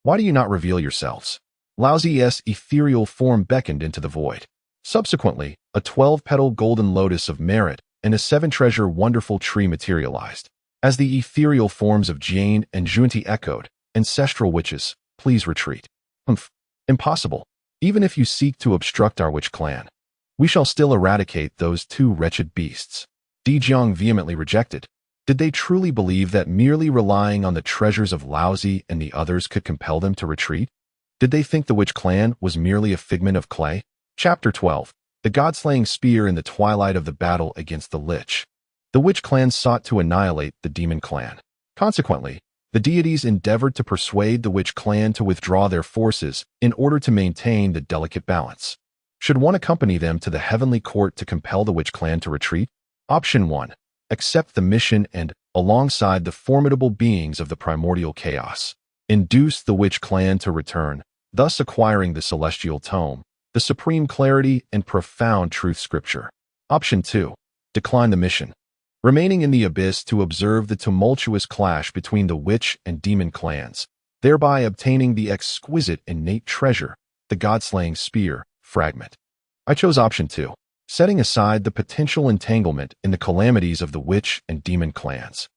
why do you not reveal yourselves? Laozi's ethereal form beckoned into the void. Subsequently, a 12-petal golden lotus of merit and a 7-treasure wonderful tree materialized. As the ethereal forms of Jane and Juanti echoed, ancestral witches, please retreat. Impossible. Even if you seek to obstruct our witch clan, we shall still eradicate those two wretched beasts. Dijiang vehemently rejected. Did they truly believe that merely relying on the treasures of Laozi and the others could compel them to retreat? Did they think the witch clan was merely a figment of clay? Chapter 12. The God-slaying spear in the twilight of the battle against the Lich. The witch clan sought to annihilate the demon clan. Consequently, the deities endeavored to persuade the witch clan to withdraw their forces in order to maintain the delicate balance. Should one accompany them to the heavenly court to compel the witch clan to retreat? Option 1. Accept the mission and, alongside the formidable beings of the primordial chaos, induce the witch clan to return, thus acquiring the celestial tome, the supreme clarity and profound truth scripture. Option 2. Decline the mission, remaining in the abyss to observe the tumultuous clash between the witch and demon clans, thereby obtaining the exquisite innate treasure, the God-slaying spear, fragment. I chose option 2. Setting aside the potential entanglement in the calamities of the witch and demon clans.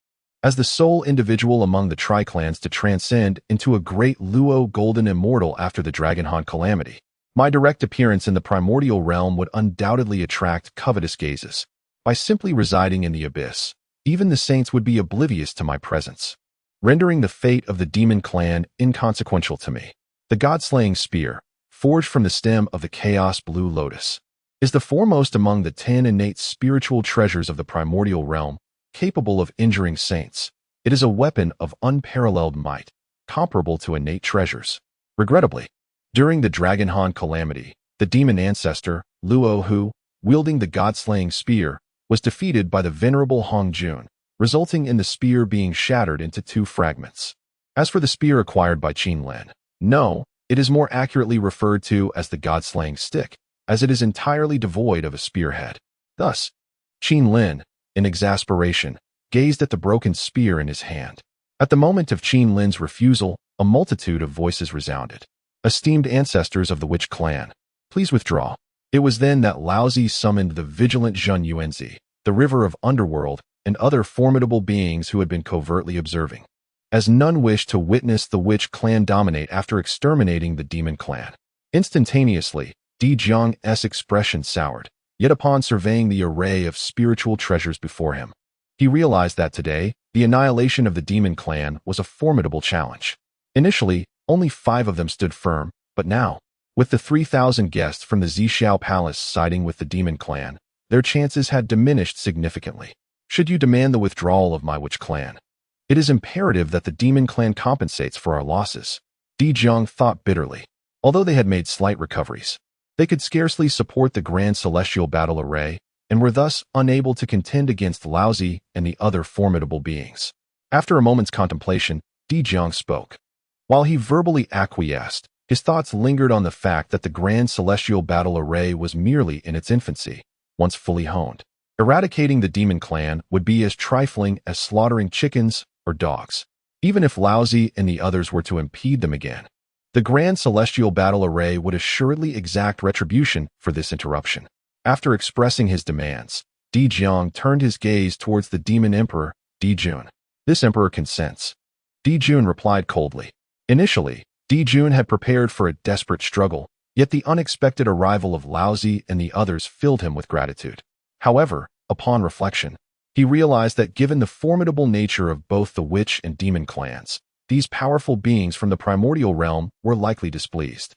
As the sole individual among the tri-clans to transcend into a great Luo golden immortal after the Dragonhorn calamity, my direct appearance in the primordial realm would undoubtedly attract covetous gazes. By simply residing in the abyss, even the saints would be oblivious to my presence, rendering the fate of the demon clan inconsequential to me. The God-slaying spear, forged from the stem of the chaos blue lotus, is the foremost among the 10 innate spiritual treasures of the primordial realm, capable of injuring saints. It is a weapon of unparalleled might, comparable to innate treasures. Regrettably, during the Dragonhorn calamity, the demon ancestor, Luo Hu, wielding the God-slaying spear, was defeated by the venerable Hong Jun, resulting in the spear being shattered into 2 fragments. As for the spear acquired by Qin Lin, no, it is more accurately referred to as the God-slaying stick, as it is entirely devoid of a spearhead. Thus, Qin Lin, in exasperation, gazed at the broken spear in his hand. At the moment of Qin Lin's refusal, a multitude of voices resounded. Esteemed ancestors of the witch clan, please withdraw. It was then that Laozi summoned the vigilant Zhun Yuanzi, the river of underworld, and other formidable beings who had been covertly observing, as none wished to witness the witch clan dominate after exterminating the demon clan. Instantaneously, Dijiang's expression soured, yet upon surveying the array of spiritual treasures before him, he realized that today, the annihilation of the demon clan was a formidable challenge. Initially, only 5 of them stood firm, but now, with the 3,000 guests from the Zhixiao Palace siding with the demon clan, their chances had diminished significantly. Should you demand the withdrawal of my witch clan, it is imperative that the demon clan compensates for our losses. Dijiang thought bitterly. Although they had made slight recoveries, they could scarcely support the grand celestial battle array and were thus unable to contend against Laozi and the other formidable beings. After a moment's contemplation, Dijiang spoke. While he verbally acquiesced, his thoughts lingered on the fact that the grand celestial battle array was merely in its infancy. Once fully honed, eradicating the demon clan would be as trifling as slaughtering chickens or dogs. Even if Laozi and the others were to impede them again, the grand celestial battle array would assuredly exact retribution for this interruption. After expressing his demands, Dijiang turned his gaze towards the demon emperor, Dijun. This emperor consents. Dijun replied coldly. Initially, Dijun had prepared for a desperate struggle, yet the unexpected arrival of Laozi and the others filled him with gratitude. However, upon reflection, he realized that given the formidable nature of both the witch and demon clans, these powerful beings from the primordial realm were likely displeased.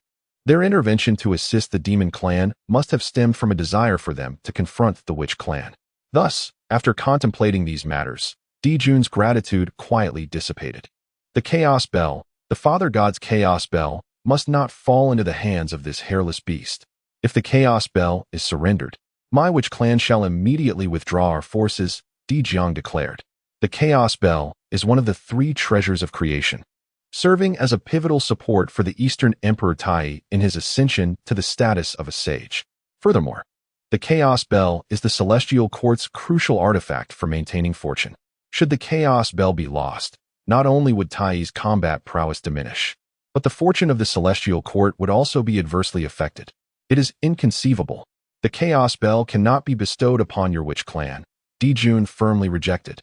Their intervention to assist the demon clan must have stemmed from a desire for them to confront the witch clan. Thus, after contemplating these matters, Dijun's gratitude quietly dissipated. The Chaos Bell, the Father God's Chaos Bell, must not fall into the hands of this hairless beast. If the Chaos Bell is surrendered, my witch clan shall immediately withdraw our forces Di Jiang declared. The Chaos Bell is one of the three treasures of creation, serving as a pivotal support for the Eastern Emperor Tai in his ascension to the status of a sage. Furthermore, the Chaos Bell is the Celestial Court's crucial artifact for maintaining fortune. Should the Chaos Bell be lost, not only would Tai's combat prowess diminish, but the fortune of the Celestial Court would also be adversely affected. It is inconceivable. The Chaos Bell cannot be bestowed upon your witch clan, Di Jun firmly rejected.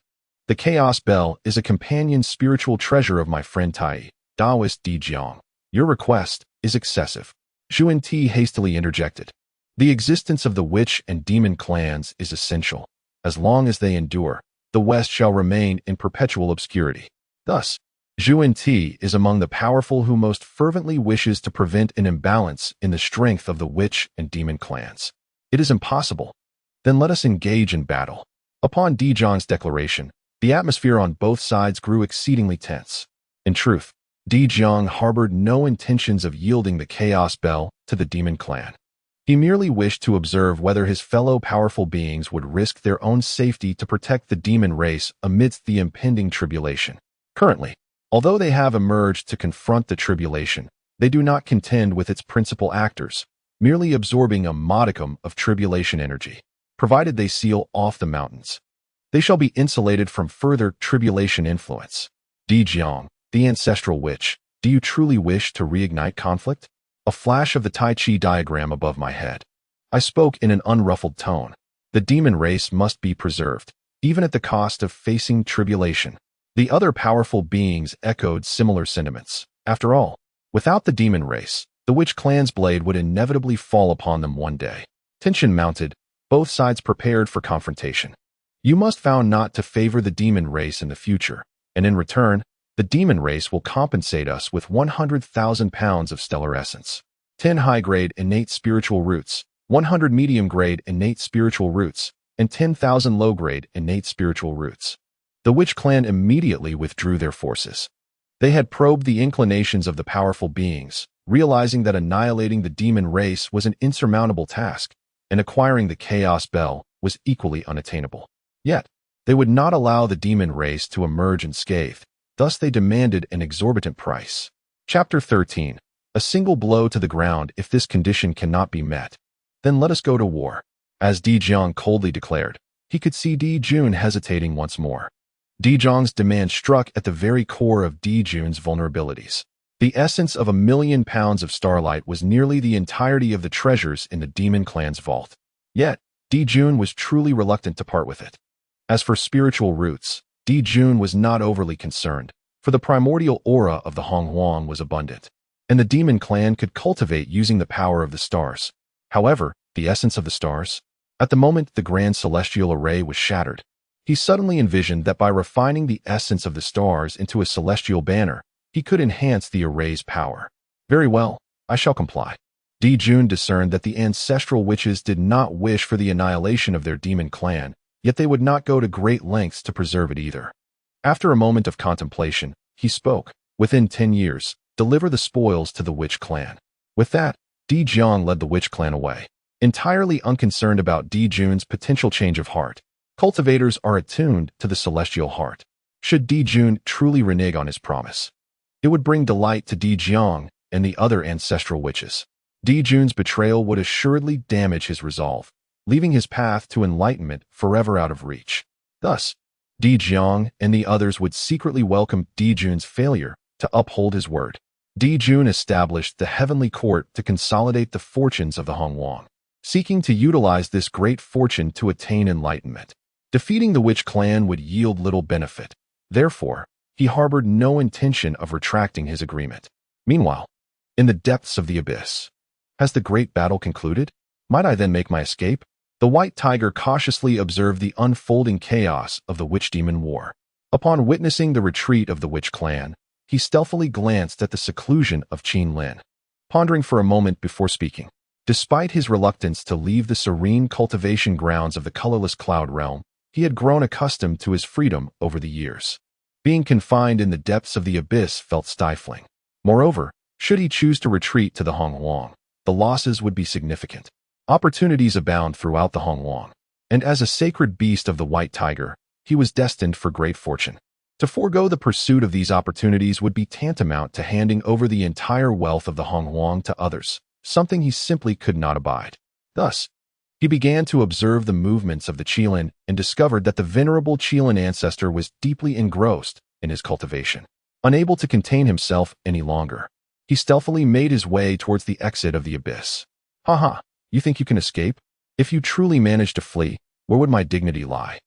The Chaos Bell is a companion spiritual treasure of my friend Tai, Taoist Di Jiang. Your request is excessive. Zhuan Ti hastily interjected. The existence of the witch and demon clans is essential. As long as they endure, the West shall remain in perpetual obscurity. Thus, Zhuan Ti is among the powerful who most fervently wishes to prevent an imbalance in the strength of the witch and demon clans. It is impossible. Then let us engage in battle. Upon Di Jiang's declaration, the atmosphere on both sides grew exceedingly tense. In truth, Di Jiang harbored no intentions of yielding the Chaos Bell to the demon clan. He merely wished to observe whether his fellow powerful beings would risk their own safety to protect the demon race amidst the impending tribulation. Currently, although they have emerged to confront the tribulation, they do not contend with its principal actors, merely absorbing a modicum of tribulation energy, provided they seal off the mountains. They shall be insulated from further tribulation influence. Di Jiang, the ancestral witch, do you truly wish to reignite conflict? A flash of the Tai Chi diagram above my head. I spoke in an unruffled tone. The demon race must be preserved, even at the cost of facing tribulation. The other powerful beings echoed similar sentiments. After all, without the demon race, the witch clan's blade would inevitably fall upon them one day. Tension mounted, both sides prepared for confrontation. You must vow not to favor the demon race in the future, and in return, the demon race will compensate us with 100,000 pounds of stellar essence, 10 high-grade innate spiritual roots, 100 medium-grade innate spiritual roots, and 10,000 low-grade innate spiritual roots. The witch clan immediately withdrew their forces. They had probed the inclinations of the powerful beings, realizing that annihilating the demon race was an insurmountable task, and acquiring the Chaos Bell was equally unattainable. Yet, they would not allow the demon race to emerge unscathed. Thus they demanded an exorbitant price. Chapter 13. A single blow to the ground if this condition cannot be met. Then let us go to war. As Di Jiang coldly declared, he could see Di Jun hesitating once more. Di Jiang's demand struck at the very core of Di Jun's vulnerabilities. The essence of 1,000,000 pounds of starlight was nearly the entirety of the treasures in the demon clan's vault. Yet, Di Jun was truly reluctant to part with it. As for spiritual roots, Di Jun was not overly concerned, for the primordial aura of the Hong Huang was abundant, and the demon clan could cultivate using the power of the stars. However, the essence of the stars? At the moment the grand celestial array was shattered, he suddenly envisioned that by refining the essence of the stars into a celestial banner, he could enhance the array's power. Very well, I shall comply. Di Jun discerned that the ancestral witches did not wish for the annihilation of their demon clan, yet they would not go to great lengths to preserve it either. After a moment of contemplation, he spoke. Within 10 years, deliver the spoils to the witch clan. With that, Di Jiang led the witch clan away. Entirely unconcerned about Di Jun's potential change of heart, cultivators are attuned to the celestial heart. Should Di Jun truly renege on his promise, it would bring delight to Di Jiang and the other ancestral witches. Di Jun's betrayal would assuredly damage his resolve, leaving his path to enlightenment forever out of reach. Thus, Di Jiang and the others would secretly welcome Di Jun's failure to uphold his word. Di Jun established the heavenly court to consolidate the fortunes of the Hong Huang, seeking to utilize this great fortune to attain enlightenment. Defeating the witch clan would yield little benefit. Therefore, he harbored no intention of retracting his agreement. Meanwhile, in the depths of the abyss, has the great battle concluded? Might I then make my escape? The white tiger cautiously observed the unfolding chaos of the witch-demon war. Upon witnessing the retreat of the witch clan, he stealthily glanced at the seclusion of Qin Lin, pondering for a moment before speaking. Despite his reluctance to leave the serene cultivation grounds of the colorless cloud realm, he had grown accustomed to his freedom over the years. Being confined in the depths of the abyss felt stifling. Moreover, should he choose to retreat to the Hong Huang, the losses would be significant. Opportunities abound throughout the Hong Huang, and as a sacred beast of the white tiger, he was destined for great fortune. To forego the pursuit of these opportunities would be tantamount to handing over the entire wealth of the Honghuang to others, something he simply could not abide. Thus, he began to observe the movements of the Qilin and discovered that the venerable Qilin ancestor was deeply engrossed in his cultivation. Unable to contain himself any longer, he stealthily made his way towards the exit of the abyss. Haha, you think you can escape? If you truly manage to flee, where would my dignity lie?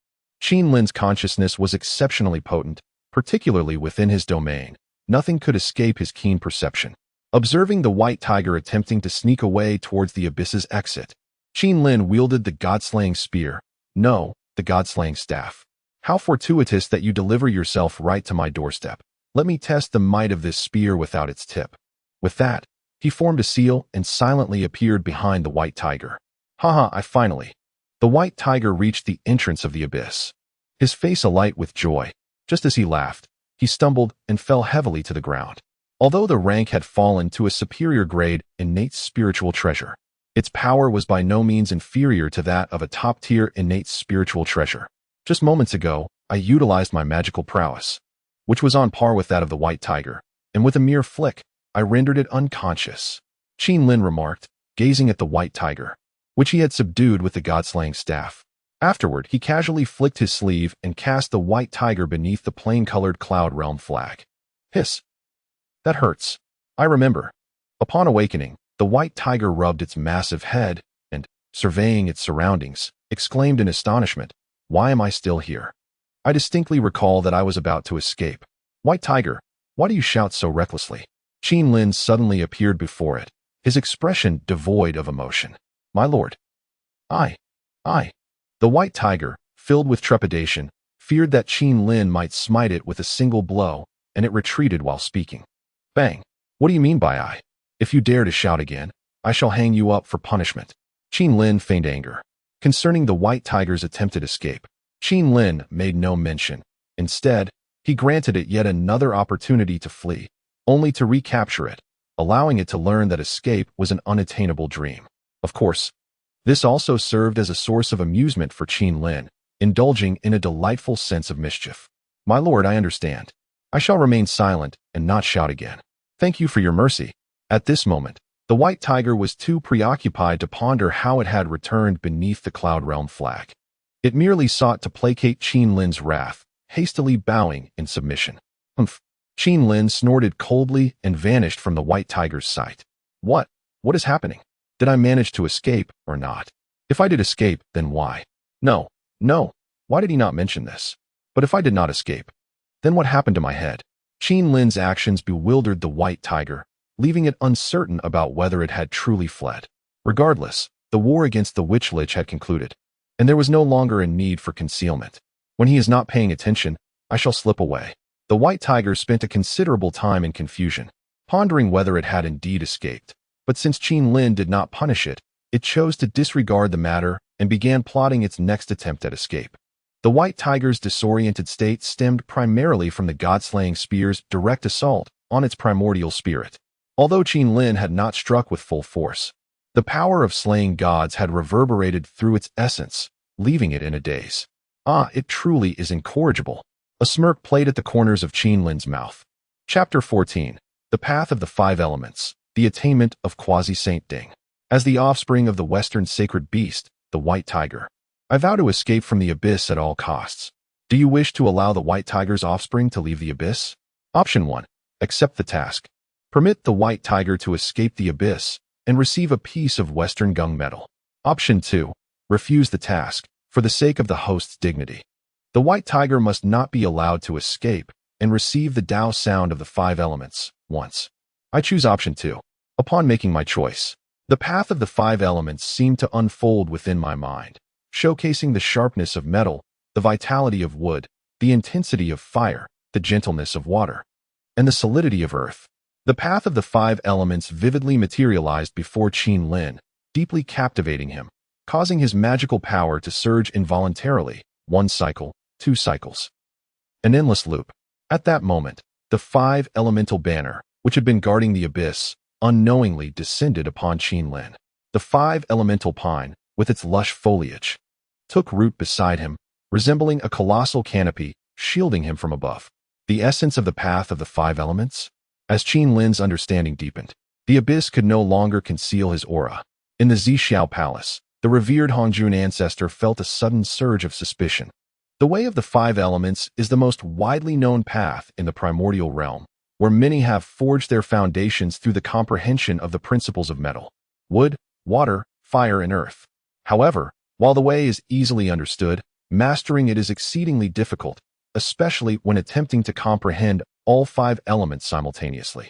Qin Lin's consciousness was exceptionally potent, particularly within his domain. Nothing could escape his keen perception. Observing the white tiger attempting to sneak away towards the abyss's exit, Qin Lin wielded the god-slaying spear, no, the god-slaying staff. How fortuitous that you deliver yourself right to my doorstep. Let me test the might of this spear without its tip. With that, he formed a seal and silently appeared behind the white tiger. Haha, I finally. The white tiger reached the entrance of the abyss. His face alight with joy. Just as he laughed, he stumbled and fell heavily to the ground. Although the rank had fallen to a superior grade, innate spiritual treasure, its power was by no means inferior to that of a top-tier innate spiritual treasure. Just moments ago, I utilized my magical prowess, which was on par with that of the white tiger, and with a mere flick, I rendered it unconscious. Qin Lin remarked, gazing at the white tiger, which he had subdued with the god-slaying staff. Afterward, he casually flicked his sleeve and cast the white tiger beneath the plain-colored Cloud Realm flag. Hiss. That hurts. I remember. Upon awakening, the white tiger rubbed its massive head and, surveying its surroundings, exclaimed in astonishment, "Why am I still here?" I distinctly recall that I was about to escape. White tiger, why do you shout so recklessly? Qin Lin suddenly appeared before it, his expression devoid of emotion. My lord. I. The white tiger, filled with trepidation, feared that Qin Lin might smite it with a single blow, and it retreated while speaking. Bang. What do you mean by I? If you dare to shout again, I shall hang you up for punishment. Qin Lin feigned anger. Concerning the white tiger's attempted escape, Qin Lin made no mention. Instead, he granted it yet another opportunity to flee, only to recapture it, allowing it to learn that escape was an unattainable dream. Of course, this also served as a source of amusement for Qin Lin, indulging in a delightful sense of mischief. My lord, I understand. I shall remain silent and not shout again. Thank you for your mercy. At this moment, the white tiger was too preoccupied to ponder how it had returned beneath the Cloud Realm flag. It merely sought to placate Qin Lin's wrath, hastily bowing in submission. Humph. Qin Lin snorted coldly and vanished from the white tiger's sight. What? What is happening? Did I manage to escape or not? If I did escape, then why? No. Why did he not mention this? But if I did not escape, then what happened to my head? Qin Lin's actions bewildered the white tiger, leaving it uncertain about whether it had truly fled. Regardless, the war against the Witch Lich had concluded, and there was no longer a need for concealment. When he is not paying attention, I shall slip away. The white tiger spent a considerable time in confusion, pondering whether it had indeed escaped. But since Qin Lin did not punish it, it chose to disregard the matter and began plotting its next attempt at escape. The white tiger's disoriented state stemmed primarily from the god-slaying spear's direct assault on its primordial spirit. Although Qin Lin had not struck with full force, the power of slaying gods had reverberated through its essence, leaving it in a daze. Ah, it truly is incorrigible. A smirk played at the corners of Qin Lin's mouth. Chapter 14. The Path of the Five Elements. The Attainment of Quasi-Saint Ding. As the offspring of the Western sacred beast, the white tiger, I vow to escape from the abyss at all costs. Do you wish to allow the white tiger's offspring to leave the abyss? Option 1. Accept the task. Permit the white tiger to escape the abyss and receive a piece of Western gung metal. Option 2. Refuse the task, for the sake of the host's dignity. The white tiger must not be allowed to escape and receive the Tao sound of the five elements once. I choose option 2. Upon making my choice, the path of the five elements seemed to unfold within my mind, showcasing the sharpness of metal, the vitality of wood, the intensity of fire, the gentleness of water, and the solidity of earth. The path of the five elements vividly materialized before Qin Lin, deeply captivating him, causing his magical power to surge involuntarily, 1 cycle, 2 cycles. An endless loop. At that moment, the five elemental banner, which had been guarding the abyss, unknowingly descended upon Qin Lin. The five elemental pine, with its lush foliage, took root beside him, resembling a colossal canopy shielding him from above. The essence of the path of the five elements? As Qin Lin's understanding deepened, the abyss could no longer conceal his aura. In the Zixiao Palace, the revered Hongjun ancestor felt a sudden surge of suspicion. The way of the five elements is the most widely known path in the primordial realm, where many have forged their foundations through the comprehension of the principles of metal, wood, water, fire, and earth. However, while the way is easily understood, mastering it is exceedingly difficult, especially when attempting to comprehend all five elements simultaneously.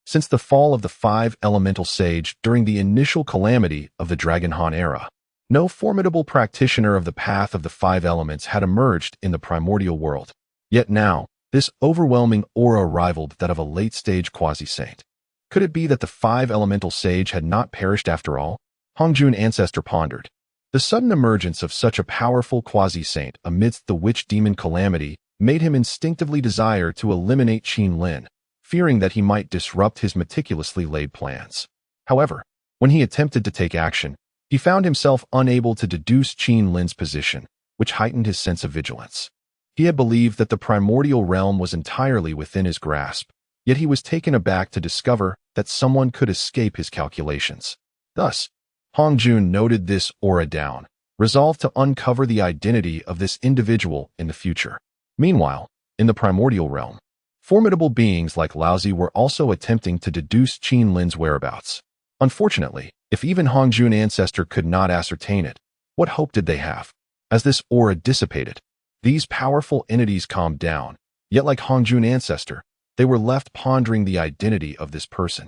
Since the fall of the five elemental sage during the initial calamity of the Dragon Han era, no formidable practitioner of the path of the five elements had emerged in the primordial world. Yet now, this overwhelming aura rivaled that of a late-stage quasi-saint. Could it be that the five elemental sage had not perished after all? Hongjun ancestor pondered. The sudden emergence of such a powerful quasi-saint amidst the witch-demon calamity made him instinctively desire to eliminate Qin Lin, fearing that he might disrupt his meticulously laid plans. However, when he attempted to take action, he found himself unable to deduce Qin Lin's position, which heightened his sense of vigilance. He had believed that the primordial realm was entirely within his grasp, yet he was taken aback to discover that someone could escape his calculations. Thus, Hongjun noted this aura down, resolved to uncover the identity of this individual in the future. Meanwhile, in the primordial realm, formidable beings like Laozi were also attempting to deduce Qin Lin's whereabouts. Unfortunately, if even Hongjun ancestor could not ascertain it, what hope did they have? As this aura dissipated, these powerful entities calmed down, yet like Hongjun ancestor, they were left pondering the identity of this person.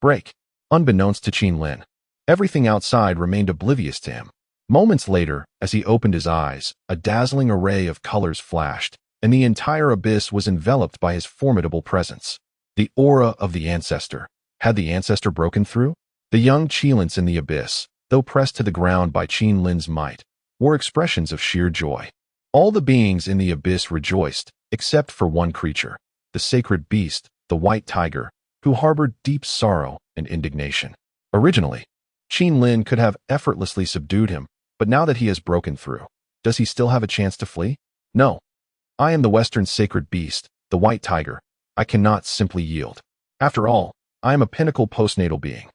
Break. Unbeknownst to Qin Lin, everything outside remained oblivious to him. Moments later, as he opened his eyes, a dazzling array of colors flashed, and the entire abyss was enveloped by his formidable presence. The aura of the ancestor. Had the ancestor broken through? The young Qilins in the abyss, though pressed to the ground by Qin Lin's might, wore expressions of sheer joy. All the beings in the abyss rejoiced, except for one creature, the sacred beast, the white tiger, who harbored deep sorrow and indignation. Originally, Qin Lin could have effortlessly subdued him, but now that he has broken through, does he still have a chance to flee? No. I am the Western sacred beast, the white tiger. I cannot simply yield. After all, I am a pinnacle postnatal being.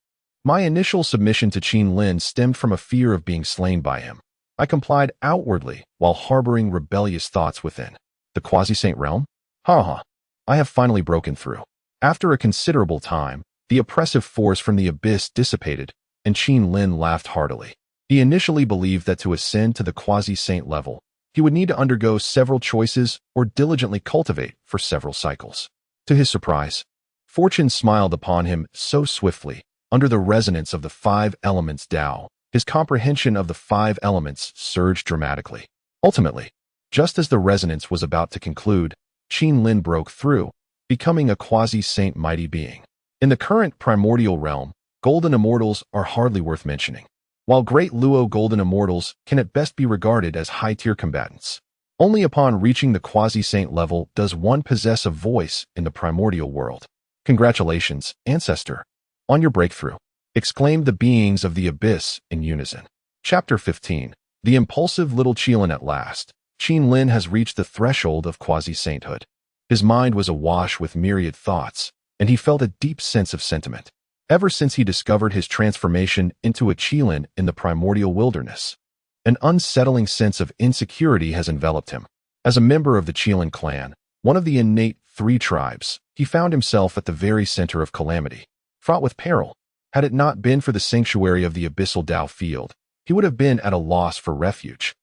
My initial submission to Qin Lin stemmed from a fear of being slain by him. I complied outwardly while harboring rebellious thoughts within. The quasi-saint realm? Ha. I have finally broken through. After a considerable time, the oppressive force from the abyss dissipated, and Qin Lin laughed heartily. He initially believed that to ascend to the quasi-saint level, he would need to undergo several choices or diligently cultivate for several cycles. To his surprise, fortune smiled upon him so swiftly. Under the resonance of the five elements Tao, his comprehension of the five elements surged dramatically. Ultimately, just as the resonance was about to conclude, Qin Lin broke through, becoming a quasi-saint mighty being. In the current primordial realm, golden immortals are hardly worth mentioning, while great Luo golden immortals can at best be regarded as high-tier combatants. Only upon reaching the quasi-saint level does one possess a voice in the primordial world. Congratulations, ancestor, on your breakthrough, exclaimed the beings of the abyss in unison. Chapter 15. The impulsive little Qilin at last. Qin Lin has reached the threshold of quasi-sainthood. His mind was awash with myriad thoughts, and he felt a deep sense of sentiment. Ever since he discovered his transformation into a Qilin in the primordial wilderness, an unsettling sense of insecurity has enveloped him. As a member of the Qilin clan, one of the innate three tribes, he found himself at the very center of calamity. Fraught with peril, had it not been for the sanctuary of the abyssal Tao field, he would have been at a loss for refuge.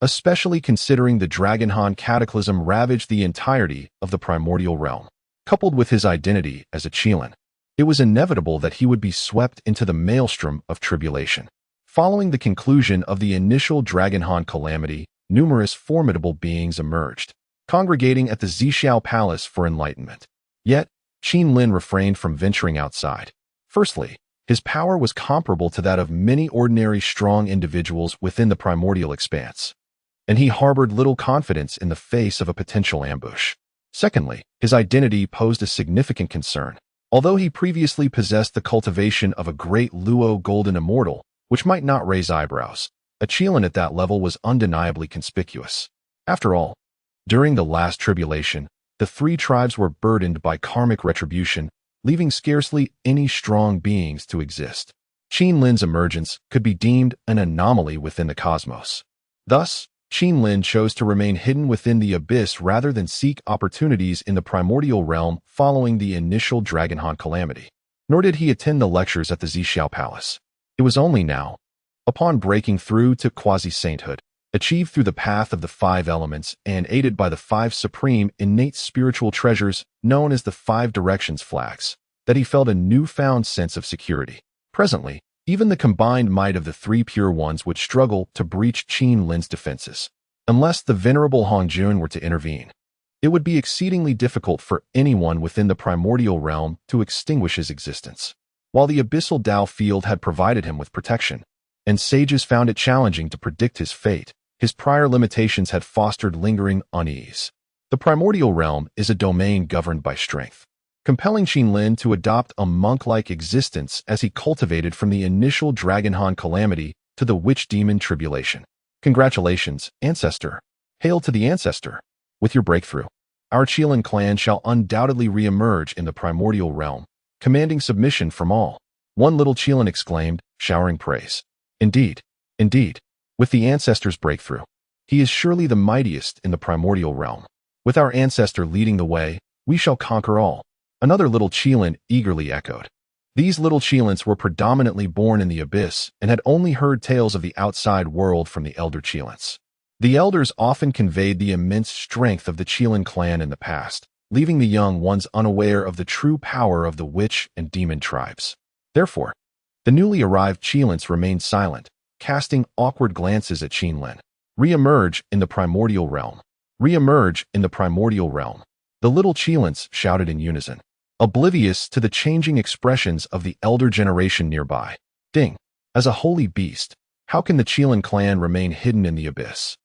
Especially considering the Dragon Han cataclysm ravaged the entirety of the primordial realm. Coupled with his identity as a Qilin, it was inevitable that he would be swept into the maelstrom of tribulation. Following the conclusion of the initial Dragon Han calamity, numerous formidable beings emerged, congregating at the Zixiao Palace for enlightenment. Yet, Qin Lin refrained from venturing outside. Firstly, his power was comparable to that of many ordinary strong individuals within the primordial expanse, and he harbored little confidence in the face of a potential ambush. Secondly, his identity posed a significant concern. Although he previously possessed the cultivation of a great Luo golden immortal, which might not raise eyebrows, a Qilin at that level was undeniably conspicuous. After all, during the last tribulation, the three tribes were burdened by karmic retribution, leaving scarcely any strong beings to exist. Qin Lin's emergence could be deemed an anomaly within the cosmos. Thus, Qin Lin chose to remain hidden within the abyss rather than seek opportunities in the primordial realm following the initial Dragonhaunt calamity. Nor did he attend the lectures at the Zixiao Palace. It was only now, upon breaking through to quasi-sainthood, achieved through the path of the five elements and aided by the five supreme innate spiritual treasures known as the five directions flags, that he felt a newfound sense of security. Presently, even the combined might of the three pure ones would struggle to breach Qin Lin's defenses. Unless the venerable Hongjun were to intervene, it would be exceedingly difficult for anyone within the primordial realm to extinguish his existence. While the abyssal Tao field had provided him with protection, and sages found it challenging to predict his fate, his prior limitations had fostered lingering unease. The primordial realm is a domain governed by strength, compelling Qin Lin to adopt a monk-like existence as he cultivated from the initial Dragonhaunt calamity to the witch-demon tribulation. Congratulations, Ancestor. Hail to the Ancestor. With your breakthrough, our Qilin clan shall undoubtedly re-emerge in the primordial realm, commanding submission from all. One little Qilin exclaimed, showering praise. Indeed, indeed, with the Ancestor's breakthrough, he is surely the mightiest in the primordial realm. With our Ancestor leading the way, we shall conquer all. Another little Qilin eagerly echoed. These little Qilins were predominantly born in the abyss and had only heard tales of the outside world from the elder Qilins. The elders often conveyed the immense strength of the Qilin clan in the past, leaving the young ones unaware of the true power of the witch and demon tribes. Therefore, the newly arrived Qilins remained silent, casting awkward glances at Qin Lin. Re-emerge in the primordial realm. Re-emerge in the primordial realm. The little Qilins shouted in unison, oblivious to the changing expressions of the elder generation nearby. Ding! As a holy beast, how can the Qilin clan remain hidden in the abyss?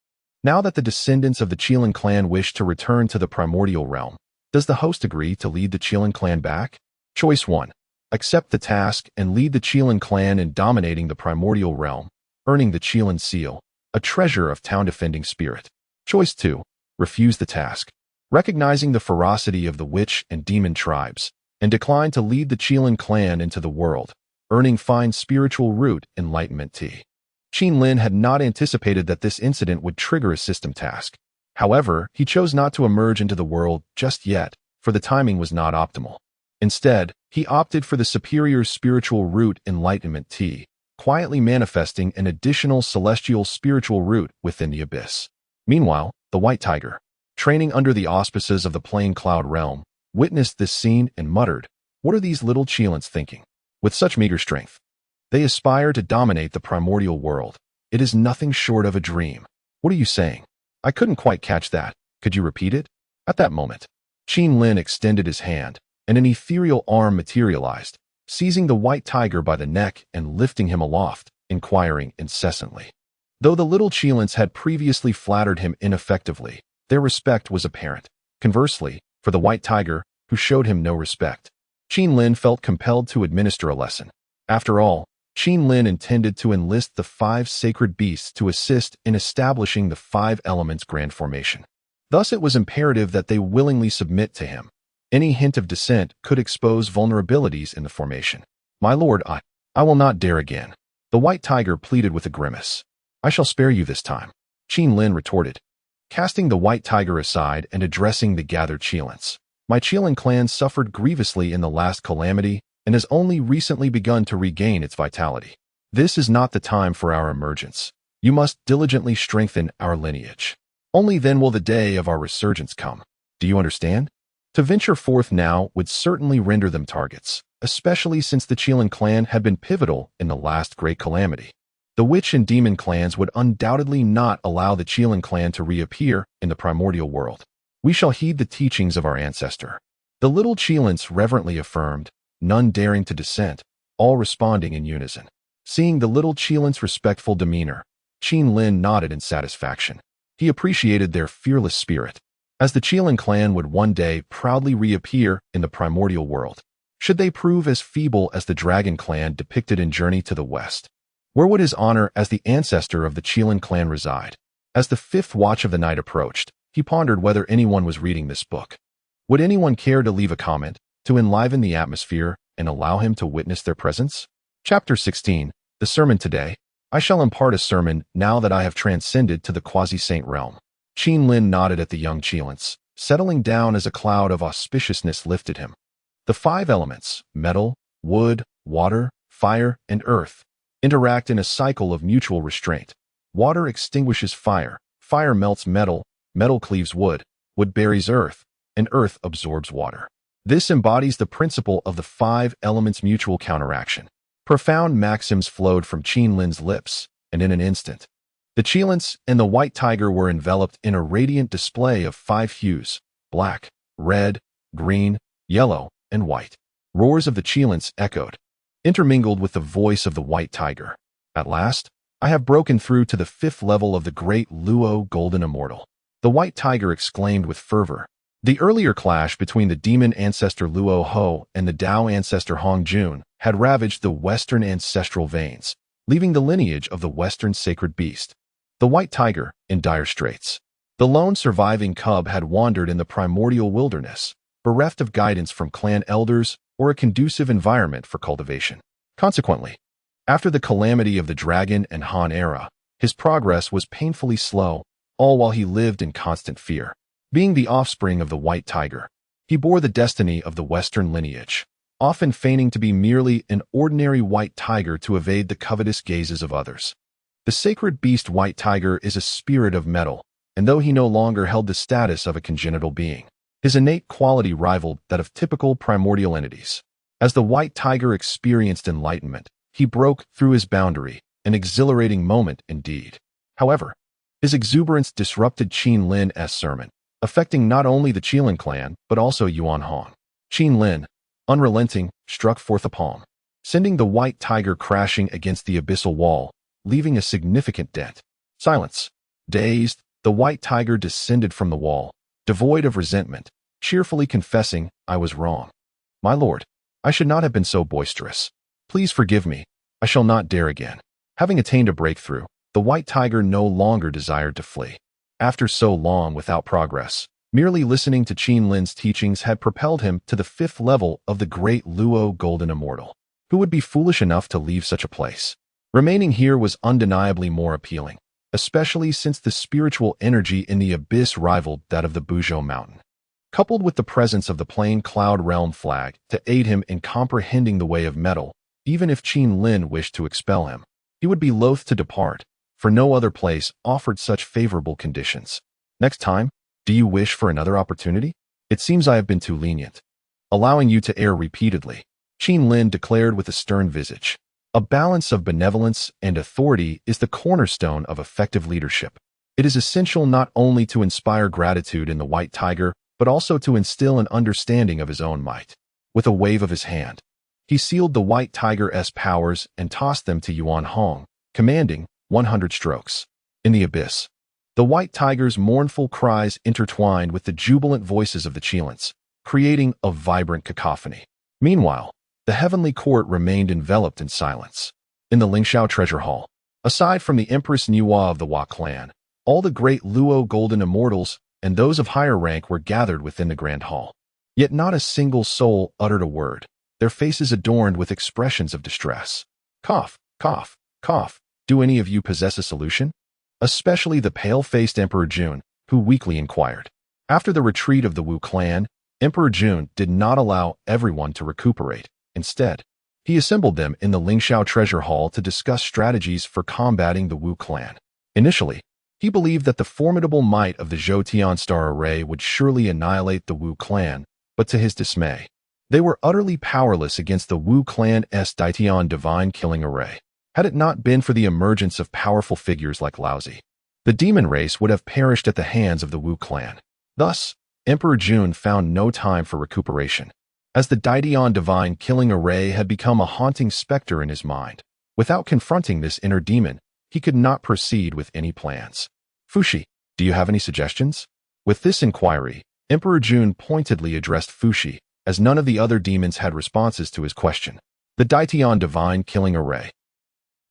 Now that the descendants of the Qilin clan wish to return to the primordial realm, does the host agree to lead the Qilin clan back? Choice 1. Accept the task and lead the Qilin clan in dominating the primordial realm, earning the Qilin seal, a treasure of town-defending spirit. Choice 2. Refuse the task, recognizing the ferocity of the witch and demon tribes, and decline to lead the Qilin clan into the world, earning fine spiritual root enlightenment tea. Qin Lin had not anticipated that this incident would trigger a system task. However, he chose not to emerge into the world just yet, for the timing was not optimal. Instead, he opted for the superior spiritual root enlightenment tea, quietly manifesting an additional celestial spiritual root within the abyss. Meanwhile, the White Tiger, training under the auspices of the Plain Cloud realm, witnessed this scene and muttered, "What are these little Qilins thinking? With such meager strength, they aspire to dominate the primordial world. It is nothing short of a dream. What are you saying? I couldn't quite catch that. Could you repeat it?" At that moment, Qin Lin extended his hand, and an ethereal arm materialized, seizing the White Tiger by the neck and lifting him aloft, inquiring incessantly. Though the little Qilins had previously flattered him ineffectively, their respect was apparent. Conversely, for the White Tiger, who showed him no respect, Qin Lin felt compelled to administer a lesson. After all, Qin Lin intended to enlist the five sacred beasts to assist in establishing the five elements grand formation. Thus it was imperative that they willingly submit to him. Any hint of dissent could expose vulnerabilities in the formation. "My lord, I will not dare again," the White Tiger pleaded with a grimace. "I shall spare you this time," Qin Lin retorted, casting the White Tiger aside and addressing the gathered Qilins. "My Qilin clan suffered grievously in the last calamity and has only recently begun to regain its vitality. This is not the time for our emergence. You must diligently strengthen our lineage. Only then will the day of our resurgence come. Do you understand? To venture forth now would certainly render them targets, especially since the Qilin clan had been pivotal in the last great calamity. The witch and demon clans would undoubtedly not allow the Qilin clan to reappear in the primordial world. We shall heed the teachings of our ancestor." The little Qilins reverently affirmed, none daring to dissent, all responding in unison. Seeing the little Qilins' respectful demeanor, Qin Lin nodded in satisfaction. He appreciated their fearless spirit, as the Qilin clan would one day proudly reappear in the primordial world. Should they prove as feeble as the Dragon clan depicted in Journey to the West, where would his honor as the ancestor of the Qilin clan reside? As the fifth watch of the night approached, he pondered whether anyone was reading this book. Would anyone care to leave a comment, to enliven the atmosphere and allow him to witness their presence? Chapter 16. The Sermon Today. I shall impart a sermon now that I have transcended to the quasi-saint realm. Qin Lin nodded at the young Qilins, settling down as a cloud of auspiciousness lifted him. The five elements, metal, wood, water, fire, and earth, interact in a cycle of mutual restraint. Water extinguishes fire, fire melts metal, metal cleaves wood, wood buries earth, and earth absorbs water. This embodies the principle of the five elements' mutual counteraction. Profound maxims flowed from Qin Lin's lips, and in an instant, the Qilins and the white tiger were enveloped in a radiant display of five hues: black, red, green, yellow, and white. Roars of the Qilins echoed, intermingled with the voice of the white tiger. At last, I have broken through to the fifth level of the great Luo Golden Immortal. The white tiger exclaimed with fervor. The earlier clash between the demon ancestor Luo Ho and the Dao ancestor Hong Jun had ravaged the western ancestral veins, leaving the lineage of the western sacred beast. The white tiger, in dire straits. The lone surviving cub had wandered in the primordial wilderness, bereft of guidance from clan elders or a conducive environment for cultivation. Consequently, after the calamity of the Dragon and Han era, his progress was painfully slow, all while he lived in constant fear. Being the offspring of the white tiger, he bore the destiny of the Western lineage, often feigning to be merely an ordinary white tiger to evade the covetous gazes of others. The sacred beast white tiger is a spirit of metal, and though he no longer held the status of a congenital being, his innate quality rivaled that of typical primordial entities. As the white tiger experienced enlightenment, he broke through his boundary, an exhilarating moment indeed. However, his exuberance disrupted Qin Lin's sermon, affecting not only the Qilin clan, but also Yuan Hong. Qin Lin, unrelenting, struck forth a palm, sending the white tiger crashing against the abyssal wall, leaving a significant dent. Silence. Dazed, the white tiger descended from the wall, devoid of resentment, cheerfully confessing, "I was wrong. My lord, I should not have been so boisterous. Please forgive me. I shall not dare again." Having attained a breakthrough, the white tiger no longer desired to flee. After so long without progress, merely listening to Qin Lin's teachings had propelled him to the fifth level of the great Luo Golden Immortal. Who would be foolish enough to leave such a place? Remaining here was undeniably more appealing, especially since the spiritual energy in the abyss rivaled that of the Buzhou Mountain. Coupled with the presence of the plain Cloud Realm flag to aid him in comprehending the way of metal, even if Qin Lin wished to expel him, he would be loath to depart, for no other place offered such favorable conditions. Next time, do you wish for another opportunity? It seems I have been too lenient, allowing you to err repeatedly, Qin Lin declared with a stern visage. A balance of benevolence and authority is the cornerstone of effective leadership. It is essential not only to inspire gratitude in the white tiger, but also to instill an understanding of his own might. With a wave of his hand, he sealed the white tiger's powers and tossed them to Yuan Hong, commanding 100 strokes. In the abyss, the white tiger's mournful cries intertwined with the jubilant voices of the Qilins, creating a vibrant cacophony. Meanwhile, the heavenly court remained enveloped in silence. In the Lingxiao treasure hall, aside from the Empress Niwa of the Hua clan, all the great Luo Golden Immortals and those of higher rank were gathered within the grand hall. Yet not a single soul uttered a word, their faces adorned with expressions of distress. Cough, cough, cough. Do any of you possess a solution? Especially the pale-faced Emperor Jun, who weakly inquired. After the retreat of the Wu clan, Emperor Jun did not allow everyone to recuperate. Instead, he assembled them in the Lingxiao treasure hall to discuss strategies for combating the Wu clan. Initially, he believed that the formidable might of the Zhoutian star array would surely annihilate the Wu clan, but to his dismay, they were utterly powerless against the Wu clan's Daitian divine killing array. Had it not been for the emergence of powerful figures like Laozi, the demon race would have perished at the hands of the Wu clan. Thus, Emperor Jun found no time for recuperation, as the Daitian divine killing array had become a haunting specter in his mind. Without confronting this inner demon, he could not proceed with any plans. Fushi, do you have any suggestions? With this inquiry, Emperor Jun pointedly addressed Fushi, as none of the other demons had responses to his question. The Daitian divine killing array.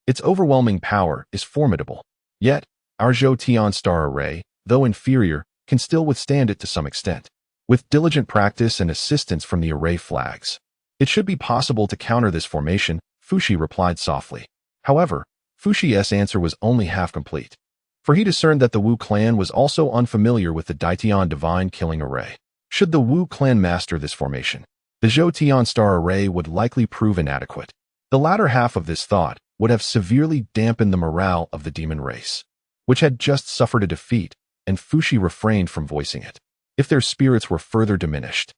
Its overwhelming power is formidable. Yet, Our Zhou Tian star array, though inferior, can still withstand it to some extent. With diligent practice and assistance from the array flags, it should be possible to counter this formation, Fushi replied softly. However, Fushi's answer was only half complete, for he discerned that the Wu clan was also unfamiliar with the Daitian divine killing array. Should the Wu clan master this formation, the Zhou Tian star array would likely prove inadequate. The latter half of this thought would have severely dampened the morale of the demon race, which had just suffered a defeat, and Fushi refrained from voicing it. If their spirits were further diminished,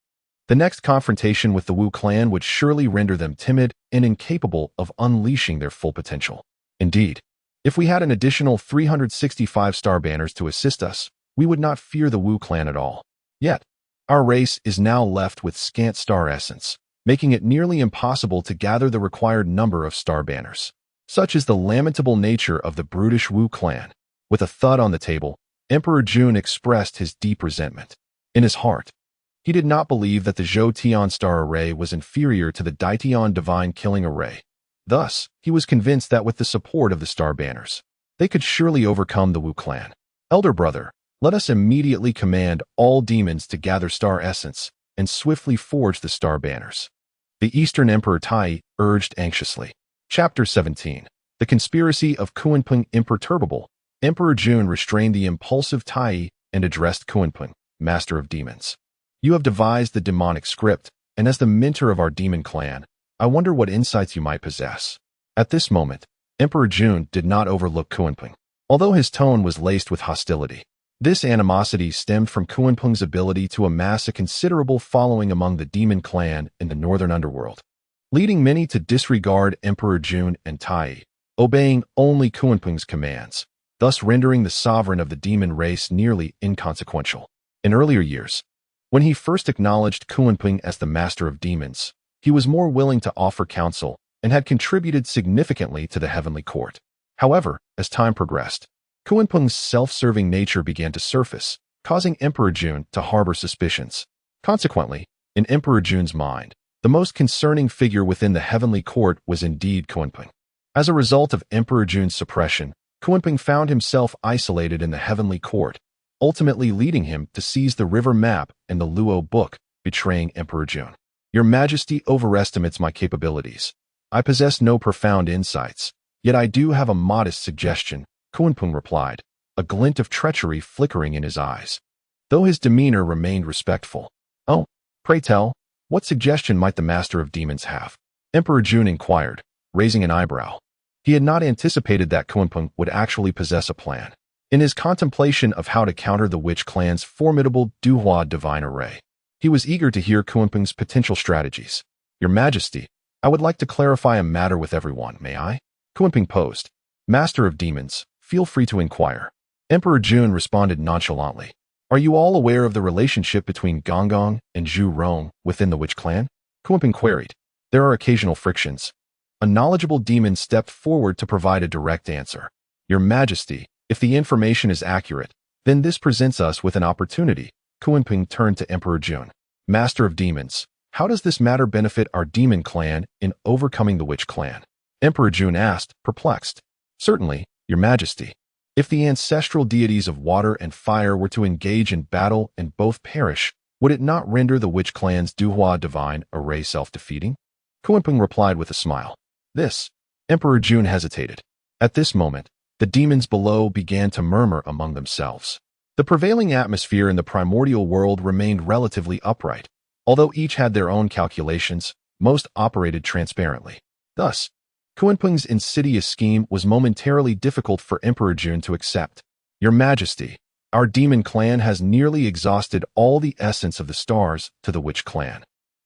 the next confrontation with the Wu clan would surely render them timid and incapable of unleashing their full potential. Indeed, if we had an additional 365 star banners to assist us, we would not fear the Wu clan at all. Yet, our race is now left with scant star essence, making it nearly impossible to gather the required number of star banners. Such is the lamentable nature of the brutish Wu clan. With a thud on the table, Emperor Jun expressed his deep resentment. In his heart, he did not believe that the Zhou Tian star array was inferior to the Daitian divine killing array. Thus, he was convinced that with the support of the star banners, they could surely overcome the Wu clan. Elder brother, let us immediately command all demons to gather star essence and swiftly forge the star banners, the Eastern Emperor Tai urged anxiously. Chapter 17. The Conspiracy of Kunpeng. Imperturbable, Emperor Jun restrained the impulsive Tai and addressed Kunpeng, master of demons. You have devised the demonic script, and as the mentor of our demon clan, I wonder what insights you might possess. At this moment, Emperor Jun did not overlook Kunpeng, although his tone was laced with hostility. This animosity stemmed from Kunpeng's ability to amass a considerable following among the demon clan in the northern underworld, leading many to disregard Emperor Jun and Tai, obeying only Kunpeng's commands, thus rendering the sovereign of the demon race nearly inconsequential. In earlier years, when he first acknowledged Kunpeng as the master of demons, he was more willing to offer counsel and had contributed significantly to the heavenly court. However, as time progressed, Kunpeng's self-serving nature began to surface, causing Emperor Jun to harbor suspicions. Consequently, in Emperor Jun's mind, the most concerning figure within the heavenly court was indeed Kunpeng. As a result of Emperor Jun's suppression, Kunpeng found himself isolated in the heavenly court, ultimately leading him to seize the river map and the Luo book, betraying Emperor Jun. Your Majesty overestimates my capabilities. I possess no profound insights, yet I do have a modest suggestion, Kunpeng replied, a glint of treachery flickering in his eyes, though his demeanor remained respectful. Oh, pray tell, what suggestion might the Master of Demons have? Emperor Jun inquired, raising an eyebrow. He had not anticipated that Kunpeng would actually possess a plan. In his contemplation of how to counter the Witch clan's formidable Duhua divine array, he was eager to hear Kunpeng's potential strategies. Your Majesty, I would like to clarify a matter with everyone, may I? Kunpeng posed. Master of Demons, feel free to inquire. Emperor Jun responded nonchalantly. Are you all aware of the relationship between Gonggong and Zhu Rong within the Witch clan? Kunpeng queried. There are occasional frictions. A knowledgeable demon stepped forward to provide a direct answer. Your Majesty, if the information is accurate, then this presents us with an opportunity. Kunpeng turned to Emperor Jun. Master of Demons, how does this matter benefit our demon clan in overcoming the Witch clan? Emperor Jun asked, perplexed. Certainly, Your Majesty. If the ancestral deities of water and fire were to engage in battle and both perish, would it not render the Witch clan's Duhua divine array self-defeating? Kunpeng replied with a smile. Emperor Jun hesitated. At this moment, the demons below began to murmur among themselves. The prevailing atmosphere in the primordial world remained relatively upright. Although each had their own calculations, most operated transparently. Thus, Kunpeng's insidious scheme was momentarily difficult for Emperor Jun to accept. Your Majesty, our demon clan has nearly exhausted all the essence of the stars to the Witch clan.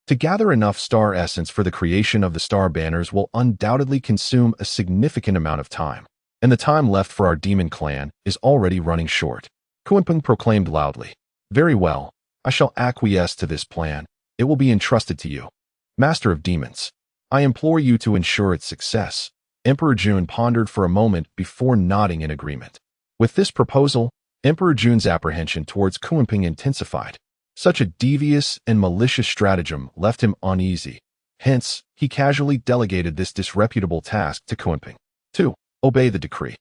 To gather enough star essence for the creation of the star banners will undoubtedly consume a significant amount of time, and the time left for our demon clan is already running short. Kunpeng proclaimed loudly. Very well, I shall acquiesce to this plan. It will be entrusted to you. Master of Demons, I implore you to ensure its success. Emperor Jun pondered for a moment before nodding in agreement. With this proposal, Emperor Jun's apprehension towards Kunpeng intensified. Such a devious and malicious stratagem left him uneasy. Hence, he casually delegated this disreputable task to Kunpeng. 2. Obey the decree.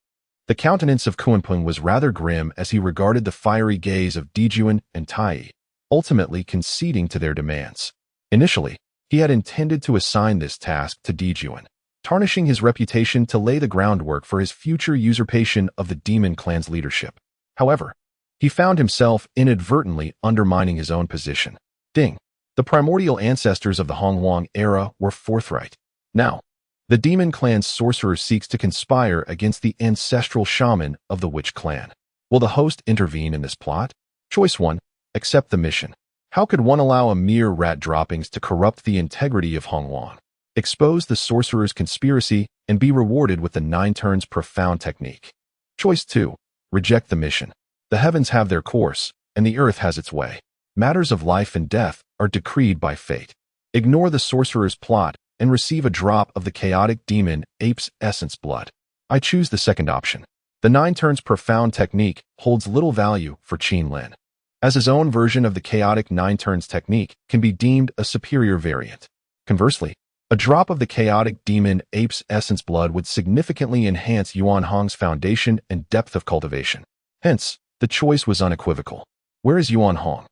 The countenance of Kuanping was rather grim as he regarded the fiery gaze of Dijuan and Tai, ultimately conceding to their demands. Initially, he had intended to assign this task to Dijuan, tarnishing his reputation to lay the groundwork for his future usurpation of the demon clan's leadership. However, he found himself inadvertently undermining his own position. Ding! The primordial ancestors of the Hongwang era were forthright. Now, the demon clan's sorcerer seeks to conspire against the ancestral shaman of the witch clan. Will the host intervene in this plot? Choice 1. Accept the mission. How could one allow a mere rat droppings to corrupt the integrity of Hongwang? Expose the sorcerer's conspiracy and be rewarded with the 9 turns profound technique. Choice 2. Reject the mission. The heavens have their course, and the earth has its way. Matters of life and death are decreed by fate. Ignore the sorcerer's plot and receive a drop of the chaotic demon ape's essence blood. I choose the second option. The 9 turns profound technique holds little value for Qin Lin, as his own version of the chaotic 9 turns technique can be deemed a superior variant. Conversely, a drop of the chaotic demon ape's essence blood would significantly enhance Yuan Hong's foundation and depth of cultivation. Hence, the choice was unequivocal. Where is Yuan Hong?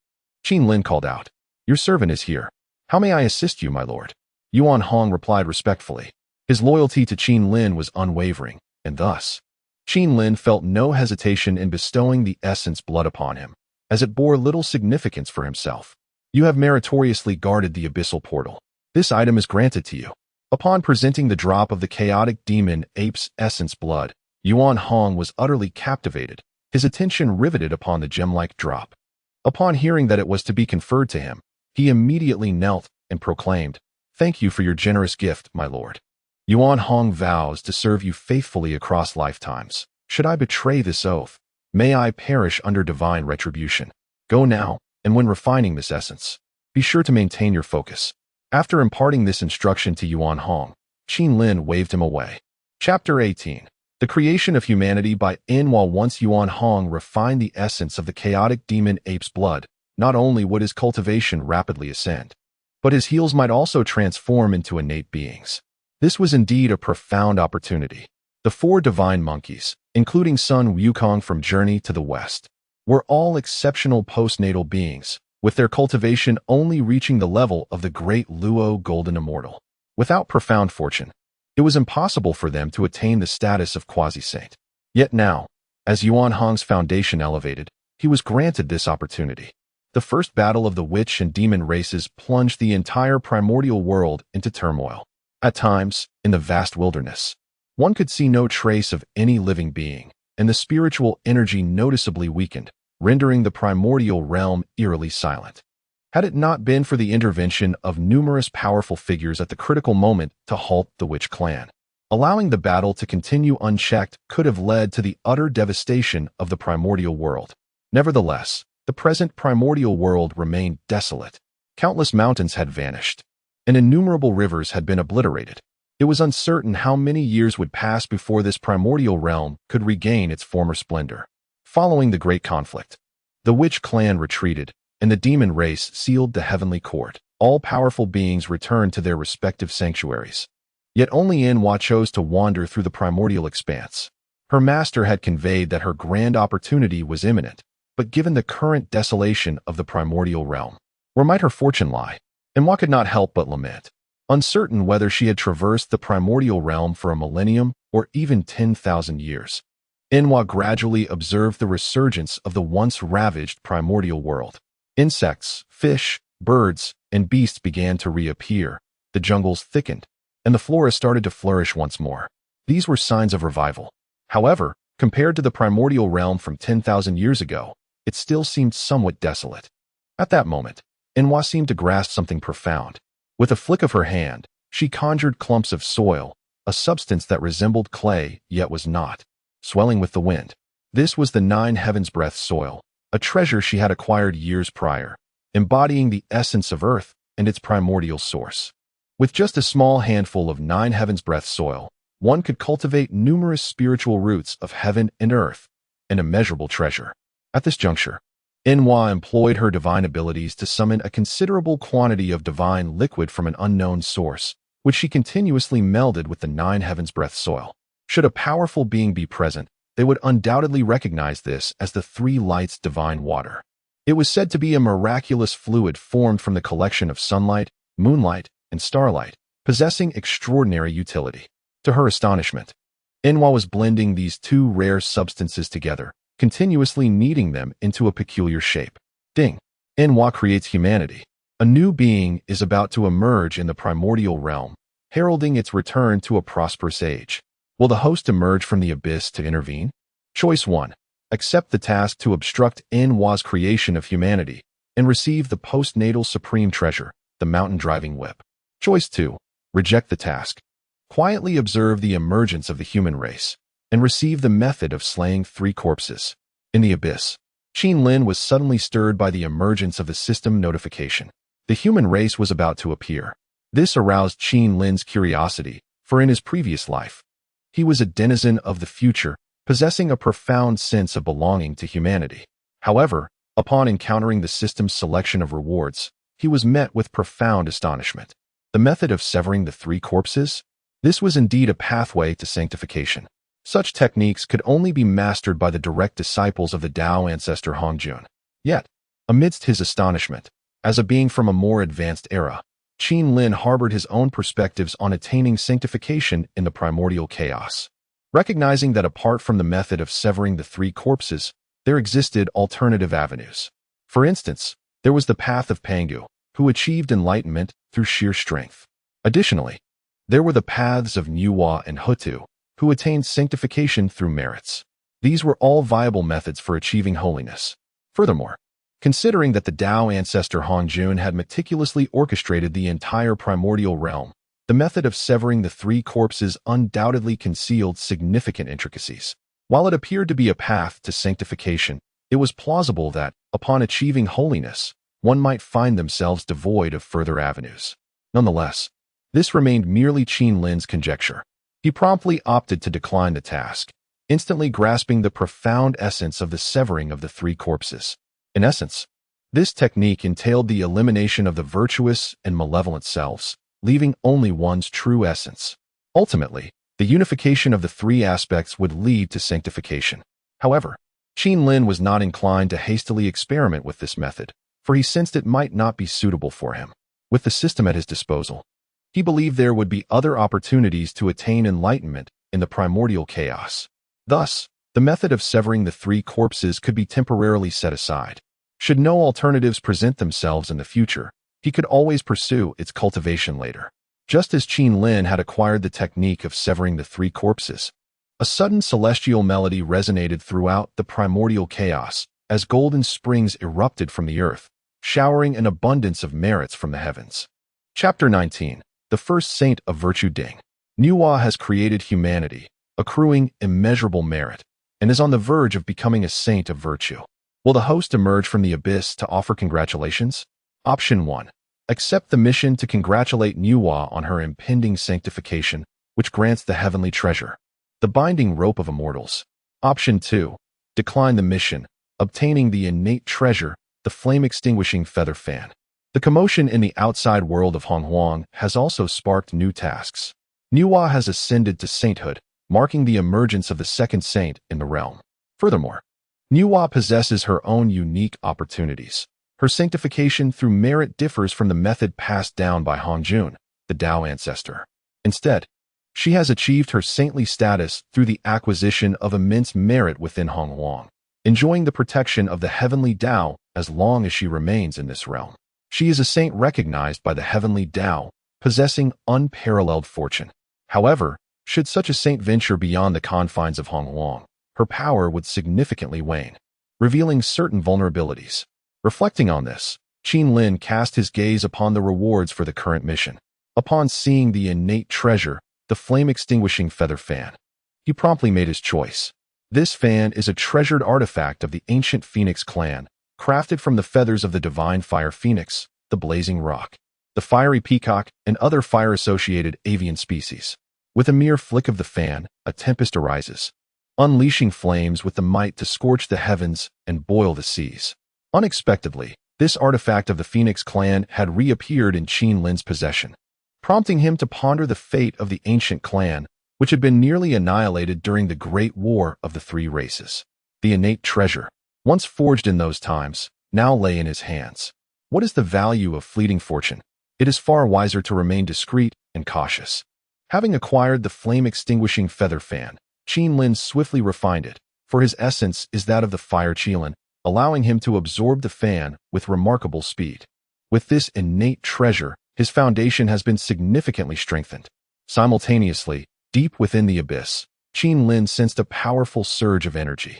Qin Lin called out. Your servant is here. How may I assist you, my lord? Yuan Hong replied respectfully. His loyalty to Qin Lin was unwavering, and thus, Qin Lin felt no hesitation in bestowing the essence blood upon him, as it bore little significance for himself. You have meritoriously guarded the abyssal portal. This item is granted to you. Upon presenting the drop of the chaotic demon ape's essence blood, Yuan Hong was utterly captivated, his attention riveted upon the gem-like drop. Upon hearing that it was to be conferred to him, he immediately knelt and proclaimed, "Thank you for your generous gift, my lord. Yuan Hong vows to serve you faithfully across lifetimes. Should I betray this oath, may I perish under divine retribution. Go now, and when refining this essence, be sure to maintain your focus." After imparting this instruction to Yuan Hong, Qin Lin waved him away. Chapter 18. The creation of humanity by While once Yuan Hong refined the essence of the chaotic demon ape's blood, not only would his cultivation rapidly ascend, but his heals might also transform into innate beings. This was indeed a profound opportunity. The 4 divine monkeys, including Sun Wukong from Journey to the West, were all exceptional postnatal beings, with their cultivation only reaching the level of the great Luo Golden Immortal. Without profound fortune, it was impossible for them to attain the status of quasi-saint. Yet now, as Yuan Hong's foundation elevated, he was granted this opportunity. The first battle of the witch and demon races plunged the entire primordial world into turmoil. At times, in the vast wilderness, one could see no trace of any living being, and the spiritual energy noticeably weakened, rendering the primordial realm eerily silent. Had it not been for the intervention of numerous powerful figures at the critical moment to halt the witch clan, allowing the battle to continue unchecked could have led to the utter devastation of the primordial world. Nevertheless, the present primordial world remained desolate. Countless mountains had vanished, and innumerable rivers had been obliterated. It was uncertain how many years would pass before this primordial realm could regain its former splendor. Following the great conflict, the witch clan retreated, and the demon race sealed the heavenly court. All powerful beings returned to their respective sanctuaries. Yet only Inwa chose to wander through the primordial expanse. Her master had conveyed that her grand opportunity was imminent, but given the current desolation of the primordial realm, where might her fortune lie? Inwa could not help but lament, uncertain whether she had traversed the primordial realm for a millennium or even 10,000 years. Inwa gradually observed the resurgence of the once ravaged primordial world. Insects, fish, birds, and beasts began to reappear, the jungles thickened, and the flora started to flourish once more. These were signs of revival. However, compared to the primordial realm from 10,000 years ago, it still seemed somewhat desolate. At that moment, Inwa seemed to grasp something profound. With a flick of her hand, she conjured clumps of soil, a substance that resembled clay yet was not, swelling with the wind. This was the 9 heavens breath soil, a treasure she had acquired years prior, embodying the essence of earth and its primordial source. With just a small handful of 9 heavens breath soil, one could cultivate numerous spiritual roots of heaven and earth, an immeasurable treasure. At this juncture, Inwa employed her divine abilities to summon a considerable quantity of divine liquid from an unknown source, which she continuously melded with the 9 heavens breath soil. Should a powerful being be present, they would undoubtedly recognize this as the three lights' divine water. It was said to be a miraculous fluid formed from the collection of sunlight, moonlight, and starlight, possessing extraordinary utility. To her astonishment, Enwa was blending these two rare substances together, continuously kneading them into a peculiar shape. Ding! Enwa creates humanity. A new being is about to emerge in the primordial realm, heralding its return to a prosperous age. Will the host emerge from the abyss to intervene? Choice 1. Accept the task to obstruct Enwa's creation of humanity and receive the postnatal supreme treasure, the mountain-driving whip. Choice 2. Reject the task. Quietly observe the emergence of the human race and receive the method of slaying 3 corpses. In the abyss, Qin Lin was suddenly stirred by the emergence of the system notification. The human race was about to appear. This aroused Qin Lin's curiosity, for in his previous life, he was a denizen of the future, possessing a profound sense of belonging to humanity. However, upon encountering the system's selection of rewards, he was met with profound astonishment. The method of severing the 3 corpses? This was indeed a pathway to sanctification. Such techniques could only be mastered by the direct disciples of the Tao ancestor Hongjun. Yet, amidst his astonishment, as a being from a more advanced era, Qin Lin harbored his own perspectives on attaining sanctification in the primordial chaos. Recognizing that apart from the method of severing the 3 corpses, there existed alternative avenues. For instance, there was the path of Pangu, who achieved enlightenment through sheer strength. Additionally, there were the paths of Nuwa and Hutu, who attained sanctification through merits. These were all viable methods for achieving holiness. Furthermore, considering that the Tao ancestor Hongjun had meticulously orchestrated the entire primordial realm, the method of severing the 3 corpses undoubtedly concealed significant intricacies. While it appeared to be a path to sanctification, it was plausible that, upon achieving holiness, one might find themselves devoid of further avenues. Nonetheless, this remained merely Qin Lin's conjecture. He promptly opted to decline the task, instantly grasping the profound essence of the severing of the 3 corpses. In essence, this technique entailed the elimination of the virtuous and malevolent selves, leaving only one's true essence. Ultimately, the unification of the 3 aspects would lead to sanctification. However, Qin Lin was not inclined to hastily experiment with this method, for he sensed it might not be suitable for him. With the system at his disposal, he believed there would be other opportunities to attain enlightenment in the primordial chaos. Thus, the method of severing the 3 corpses could be temporarily set aside. Should no alternatives present themselves in the future, he could always pursue its cultivation later. Just as Qin Lin had acquired the technique of severing the 3 corpses, a sudden celestial melody resonated throughout the primordial chaos as golden springs erupted from the earth, showering an abundance of merits from the heavens. Chapter 19. The First Saint of Virtue. Ding. Nuwa has created humanity, accruing immeasurable merit, and is on the verge of becoming a saint of virtue. Will the host emerge from the abyss to offer congratulations? Option 1. Accept the mission to congratulate Nuwa on her impending sanctification, which grants the heavenly treasure, the binding rope of immortals. Option 2. Decline the mission, obtaining the innate treasure, the flame-extinguishing feather fan. The commotion in the outside world of Honghuang has also sparked new tasks. Nuwa has ascended to sainthood, marking the emergence of the second saint in the realm. Furthermore, Nuwa possesses her own unique opportunities. Her sanctification through merit differs from the method passed down by Hongjun, the Tao ancestor. Instead, she has achieved her saintly status through the acquisition of immense merit within Honghuang, enjoying the protection of the heavenly Tao as long as she remains in this realm. She is a saint recognized by the heavenly Tao, possessing unparalleled fortune. However, should such a saint venture beyond the confines of Honghuang, her power would significantly wane, revealing certain vulnerabilities. Reflecting on this, Qin Lin cast his gaze upon the rewards for the current mission. Upon seeing the innate treasure, the flame-extinguishing feather fan, he promptly made his choice. This fan is a treasured artifact of the ancient Phoenix clan, crafted from the feathers of the divine fire phoenix, the blazing rock, the fiery peacock, and other fire-associated avian species. With a mere flick of the fan, a tempest arises, unleashing flames with the might to scorch the heavens and boil the seas. Unexpectedly, this artifact of the Phoenix clan had reappeared in Qin Lin's possession, prompting him to ponder the fate of the ancient clan, which had been nearly annihilated during the Great War of the Three Races. The innate treasure, once forged in those times, now lay in his hands. What is the value of fleeting fortune? It is far wiser to remain discreet and cautious. Having acquired the flame-extinguishing feather fan, Qin Lin swiftly refined it, for his essence is that of the fire Qilin, allowing him to absorb the fan with remarkable speed. With this innate treasure, his foundation has been significantly strengthened. Simultaneously, deep within the abyss, Qin Lin sensed a powerful surge of energy.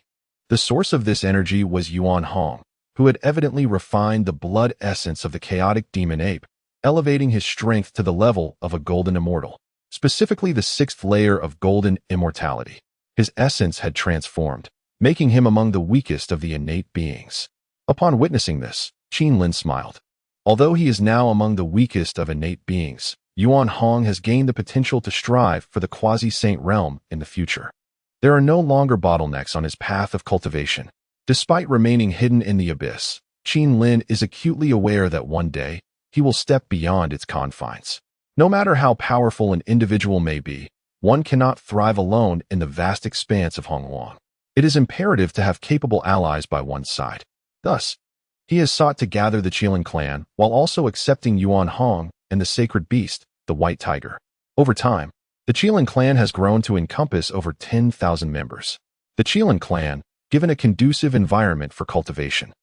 The source of this energy was Yuan Hong, who had evidently refined the blood essence of the chaotic demon ape, elevating his strength to the level of a golden immortal, specifically the sixth layer of golden immortality. His essence had transformed, making him among the weakest of the innate beings. Upon witnessing this, Qin Lin smiled. Although he is now among the weakest of innate beings, Yuan Hong has gained the potential to strive for the quasi-saint realm in the future. There are no longer bottlenecks on his path of cultivation. Despite remaining hidden in the abyss, Qin Lin is acutely aware that one day, he will step beyond its confines. No matter how powerful an individual may be, one cannot thrive alone in the vast expanse of Hongluang. It is imperative to have capable allies by one's side. Thus, he has sought to gather the Qilin clan while also accepting Yuan Hong and the sacred beast, the white tiger. Over time, the Qilin clan has grown to encompass over 10,000 members. The Qilin clan, given a conducive environment for cultivation,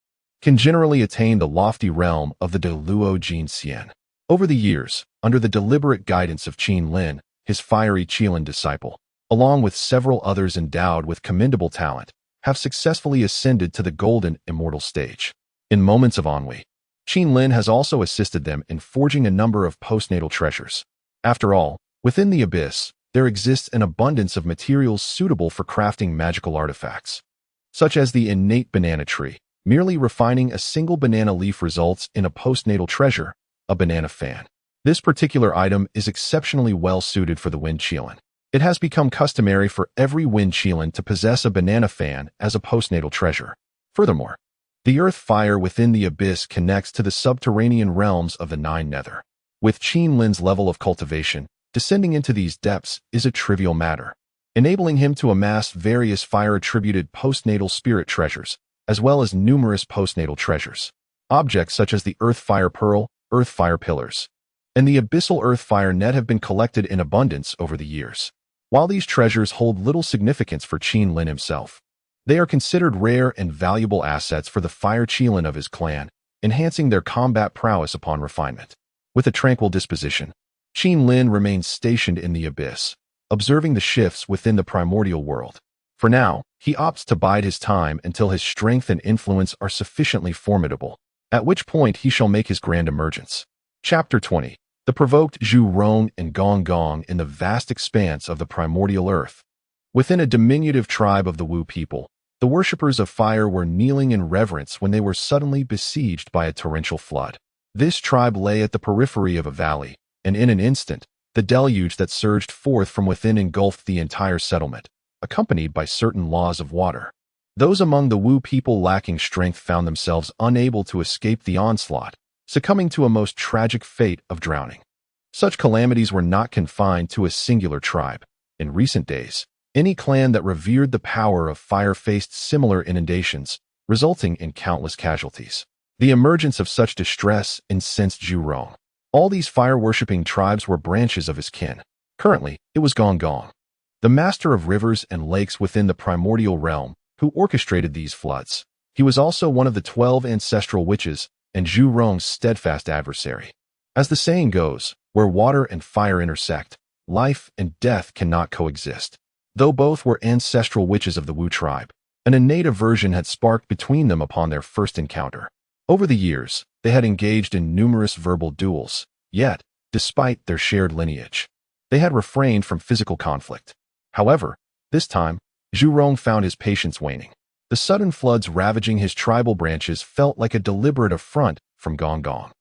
can generally attain the lofty realm of the Deluo Jin Xian. Over the years, under the deliberate guidance of Qin Lin, his fiery Qilin disciple, along with several others endowed with commendable talent, have successfully ascended to the golden immortal stage. In moments of ennui, Qin Lin has also assisted them in forging a number of postnatal treasures. After all, within the abyss, there exists an abundance of materials suitable for crafting magical artifacts, such as the innate banana tree. Merely refining a single banana leaf results in a postnatal treasure, a banana fan. This particular item is exceptionally well suited for the wind Qilin. It has become customary for every wind Qilin to possess a banana fan as a postnatal treasure. Furthermore, the earth fire within the abyss connects to the subterranean realms of the Nine Nether. With Qin Lin's level of cultivation, descending into these depths is a trivial matter, enabling him to amass various fire-attributed postnatal spirit treasures, as well as numerous postnatal treasures. Objects such as the Earth Fire Pearl, Earth Fire Pillars, and the Abyssal Earth Fire Net have been collected in abundance over the years. While these treasures hold little significance for Qin Lin himself, they are considered rare and valuable assets for the fire Qilin of his clan, enhancing their combat prowess upon refinement. With a tranquil disposition, Qin Lin remains stationed in the abyss, observing the shifts within the primordial world. For now, he opts to bide his time until his strength and influence are sufficiently formidable, at which point he shall make his grand emergence. Chapter 20. The provoked Zhu Rong and Gong Gong in the vast expanse of the primordial earth. Within a diminutive tribe of the Wu people, the worshippers of fire were kneeling in reverence when they were suddenly besieged by a torrential flood. This tribe lay at the periphery of a valley, and in an instant, the deluge that surged forth from within engulfed the entire settlement, accompanied by certain laws of water. Those among the Wu people lacking strength found themselves unable to escape the onslaught, succumbing to a most tragic fate of drowning. Such calamities were not confined to a singular tribe. In recent days, any clan that revered the power of fire faced similar inundations, resulting in countless casualties. The emergence of such distress incensed Zhu Rong. All these fire-worshipping tribes were branches of his kin. Currently, it was Gong Gong, the master of rivers and lakes within the primordial realm, who orchestrated these floods. He was also one of the 12 ancestral witches and Zhu Rong's steadfast adversary. As the saying goes, where water and fire intersect, life and death cannot coexist. Though both were ancestral witches of the Wu tribe, an innate aversion had sparked between them upon their first encounter. Over the years, they had engaged in numerous verbal duels, yet, despite their shared lineage, they had refrained from physical conflict. However, this time, Zhu Rong found his patience waning. The sudden floods ravaging his tribal branches felt like a deliberate affront from Gong Gong.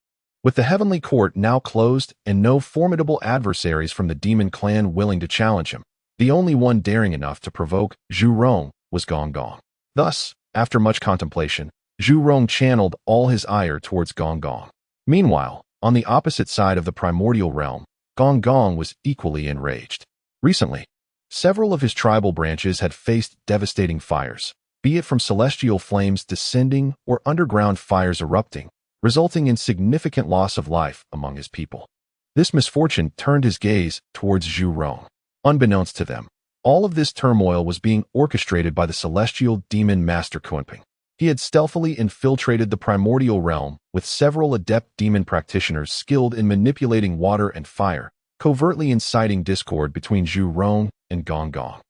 With the heavenly court now closed and no formidable adversaries from the demon clan willing to challenge him, the only one daring enough to provoke Zhu Rong was Gong Gong. Thus, after much contemplation, Zhu Rong channeled all his ire towards Gong Gong. Meanwhile, on the opposite side of the primordial realm, Gong Gong was equally enraged. Recently, Several of his tribal branches had faced devastating fires, be it from celestial flames descending or underground fires erupting, resulting in significant loss of life among his people. This misfortune turned his gaze towards Zhu Rong. Unbeknownst to them, all of this turmoil was being orchestrated by the celestial demon master Kunping. He had stealthily infiltrated the primordial realm with several adept demon practitioners skilled in manipulating water and fire, covertly inciting discord between Zhu Rong and Gong Gong.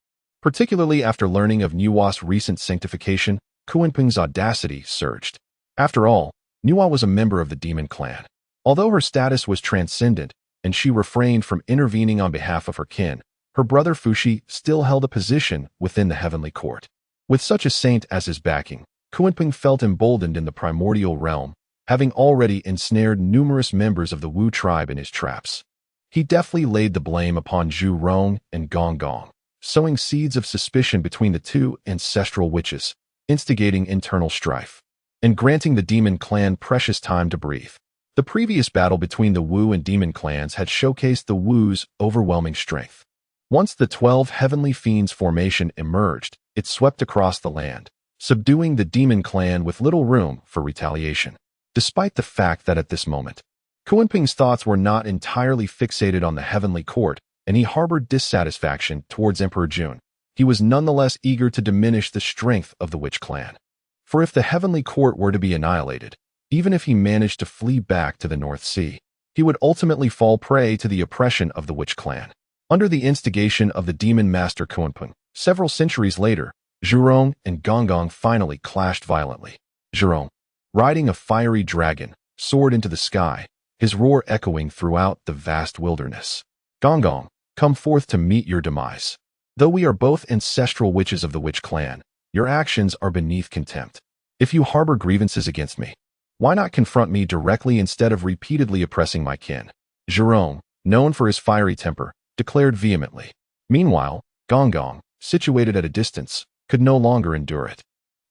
Particularly after learning of Nua's recent sanctification, Kunping's audacity surged. After all, Nua was a member of the demon clan. Although her status was transcendent and she refrained from intervening on behalf of her kin, her brother Fushi still held a position within the heavenly court. With such a saint as his backing, Kunping felt emboldened in the primordial realm, having already ensnared numerous members of the Wu tribe in his traps. He deftly laid the blame upon Zhu Rong and Gong Gong, sowing seeds of suspicion between the two ancestral witches, instigating internal strife, and granting the demon clan precious time to breathe. The previous battle between the Wu and demon clans had showcased the Wu's overwhelming strength. Once the 12 Heavenly Fiends formation emerged, it swept across the land, subduing the demon clan with little room for retaliation. Despite the fact that at this moment, Kunping's thoughts were not entirely fixated on the heavenly court, and he harbored dissatisfaction towards Emperor Jun, he was nonetheless eager to diminish the strength of the witch clan. For if the heavenly court were to be annihilated, even if he managed to flee back to the North Sea, he would ultimately fall prey to the oppression of the witch clan. Under the instigation of the demon master Kunping, several centuries later, Zhu Rong and Gong Gong finally clashed violently. Zhu Rong, riding a fiery dragon, soared into the sky, his roar echoing throughout the vast wilderness. Gong Gong, come forth to meet your demise. Though we are both ancestral witches of the witch clan, your actions are beneath contempt. If you harbor grievances against me, why not confront me directly instead of repeatedly oppressing my kin? Zhu Rong, known for his fiery temper, declared vehemently. Meanwhile, Gong Gong, situated at a distance, could no longer endure it.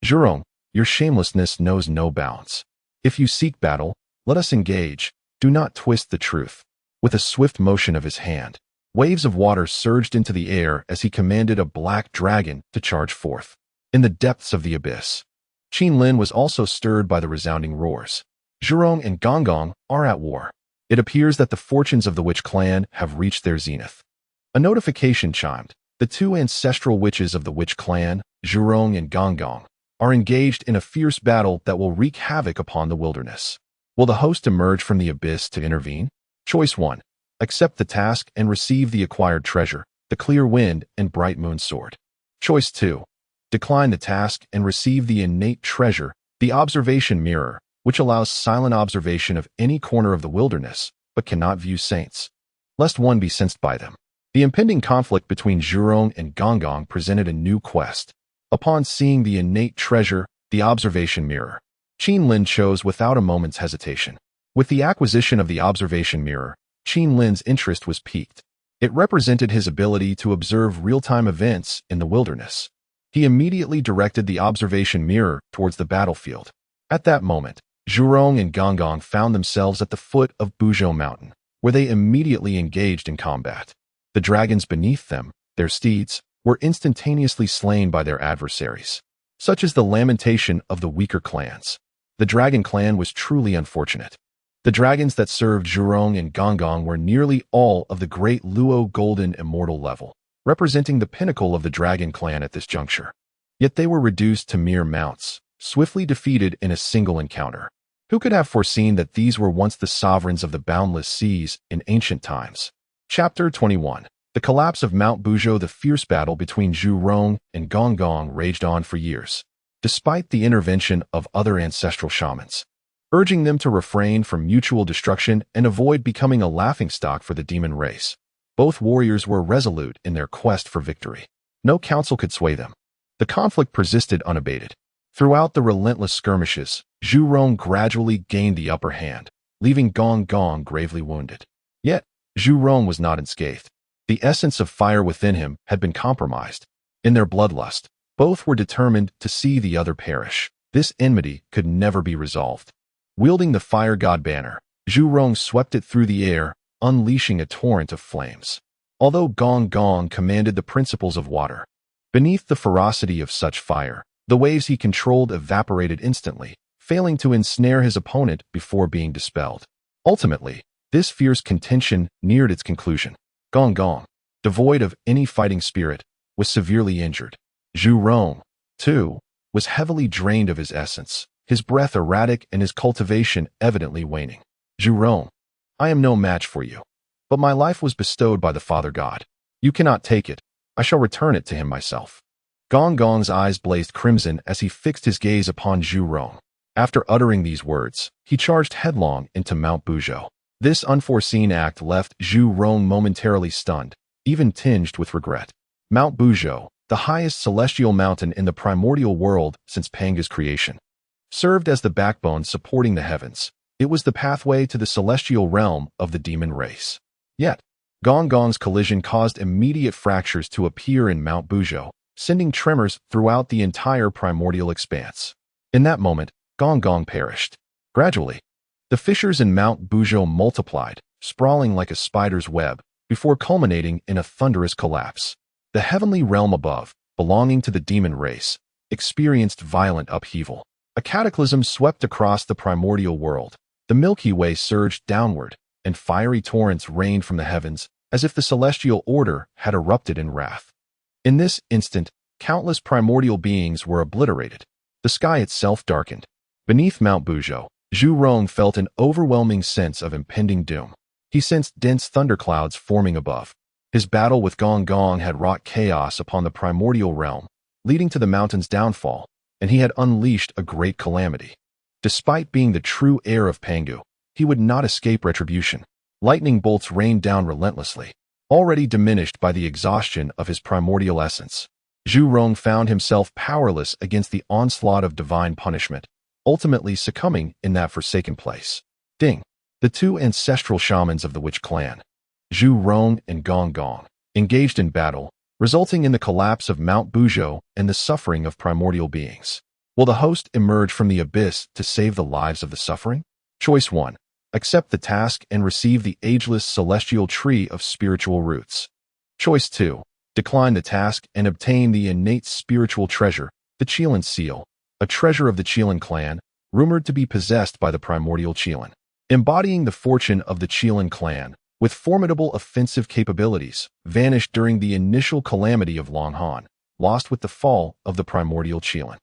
Zhu Rong, your shamelessness knows no bounds. If you seek battle, let us engage. Do not twist the truth. With a swift motion of his hand, waves of water surged into the air as he commanded a black dragon to charge forth. In the depths of the abyss, Qin Lin was also stirred by the resounding roars. Zhu Rong and Gong Gong are at war. It appears that the fortunes of the witch clan have reached their zenith. A notification chimed. The two ancestral witches of the witch clan, Zhu Rong and Gong Gong, are engaged in a fierce battle that will wreak havoc upon the wilderness. Will the host emerge from the abyss to intervene? Choice 1. Accept the task and receive the acquired treasure, the clear wind and bright moon sword. Choice 2. Decline the task and receive the innate treasure, the observation mirror, which allows silent observation of any corner of the wilderness, but cannot view saints, lest one be sensed by them. The impending conflict between Zhu Rong and Gong Gong presented a new quest. Upon seeing the innate treasure, the observation mirror, Qin Lin chose without a moment's hesitation. With the acquisition of the observation mirror, Qin Lin's interest was piqued. It represented his ability to observe real-time events in the wilderness. He immediately directed the observation mirror towards the battlefield. At that moment, Zhu Rong and Gong Gong found themselves at the foot of Buzhou Mountain, where they immediately engaged in combat. The dragons beneath them, their steeds, were instantaneously slain by their adversaries. Such is the lamentation of the weaker clans. The dragon clan was truly unfortunate. The dragons that served Zhu Rong and Gong Gong were nearly all of the great Luo Golden Immortal level, representing the pinnacle of the dragon clan at this juncture. Yet they were reduced to mere mounts, swiftly defeated in a single encounter. Who could have foreseen that these were once the sovereigns of the boundless seas in ancient times? Chapter 21. The collapse of Mount Buzhou. The fierce battle between Zhu Rong and Gong Gong raged on for years, despite the intervention of other ancestral shamans, urging them to refrain from mutual destruction and avoid becoming a laughingstock for the demon race. Both warriors were resolute in their quest for victory. No counsel could sway them. The conflict persisted unabated. Throughout the relentless skirmishes, Zhu Rong gradually gained the upper hand, leaving Gong Gong gravely wounded. Yet, Zhu Rong was not unscathed. The essence of fire within him had been compromised. In their bloodlust, both were determined to see the other perish. This enmity could never be resolved. Wielding the fire god banner, Zhu Rong swept it through the air, unleashing a torrent of flames. although Gong Gong commanded the principles of water. Beneath the ferocity of such fire, the waves he controlled evaporated instantly, failing to ensnare his opponent before being dispelled. Ultimately, this fierce contention neared its conclusion. Gong Gong, devoid of any fighting spirit, was severely injured. Zhu Rong, too, was heavily drained of his essence, his breath erratic and his cultivation evidently waning. Zhu Rong, I am no match for you, but my life was bestowed by the Father God. You cannot take it. I shall return it to him myself. Gong Gong's eyes blazed crimson as he fixed his gaze upon Zhu Rong. After uttering these words, he charged headlong into Mount Buzhou. This unforeseen act left Zhu Rong momentarily stunned, even tinged with regret. Mount Buzhou, the highest celestial mountain in the primordial world since Panga's creation, served as the backbone supporting the heavens. It was the pathway to the celestial realm of the demon race. Yet, Gong Gong's collision caused immediate fractures to appear in Mount Buzhou, sending tremors throughout the entire primordial expanse. In that moment, Gong Gong perished. Gradually, the fissures in Mount Buzhou multiplied, sprawling like a spider's web, before culminating in a thunderous collapse. The heavenly realm above, belonging to the demon race, experienced violent upheaval. A cataclysm swept across the primordial world. The Milky Way surged downward, and fiery torrents rained from the heavens, as if the celestial order had erupted in wrath. In this instant, countless primordial beings were obliterated. The sky itself darkened. Beneath Mount Buzhou, Zhu Rong felt an overwhelming sense of impending doom. He sensed dense thunderclouds forming above. His battle with Gong Gong had wrought chaos upon the primordial realm, leading to the mountain's downfall, and he had unleashed a great calamity. Despite being the true heir of Pangu, he would not escape retribution. Lightning bolts rained down relentlessly, already diminished by the exhaustion of his primordial essence. Zhu Rong found himself powerless against the onslaught of divine punishment, ultimately succumbing in that forsaken place. Ding! The two ancestral shamans of the witch clan, Zhu Rong and Gong Gong, engaged in battle, resulting in the collapse of Mount Buzhou and the suffering of primordial beings. Will the host emerge from the abyss to save the lives of the suffering? Choice 1. Accept the task and receive the ageless celestial tree of spiritual roots. Choice 2. Decline the task and obtain the innate spiritual treasure, the Qilin seal, a treasure of the Qilin clan, rumored to be possessed by the primordial Qilin. Embodying the fortune of the Qilin clan, with formidable offensive capabilities, vanished during the initial calamity of Long Han, lost with the fall of the primordial Qilin.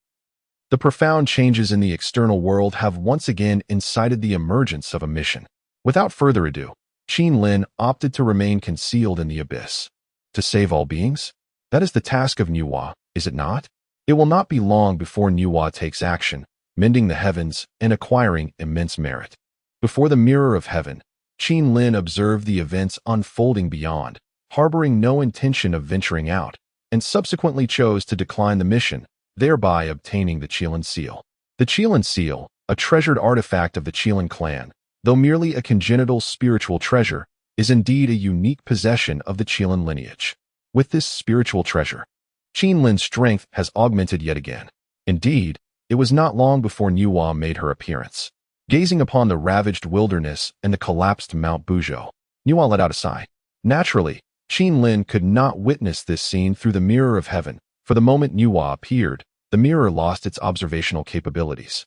The profound changes in the external world have once again incited the emergence of a mission. Without further ado, Qin Lin opted to remain concealed in the abyss. To save all beings? That is the task of Nuwa, is it not? It will not be long before Nuwa takes action, mending the heavens and acquiring immense merit. Before the mirror of heaven, Qin Lin observed the events unfolding beyond, harboring no intention of venturing out, and subsequently chose to decline the mission, thereby obtaining the Qilin seal. The Qilin seal, a treasured artifact of the Qilin clan, though merely a congenital spiritual treasure, is indeed a unique possession of the Qilin lineage. With this spiritual treasure, Qin Lin's strength has augmented yet again. Indeed, it was not long before Nuwa made her appearance. Gazing upon the ravaged wilderness and the collapsed Mount Buzhou, Nuwa let out a sigh. Naturally, Qin Lin could not witness this scene through the mirror of heaven. For the moment Nuwa appeared, the mirror lost its observational capabilities.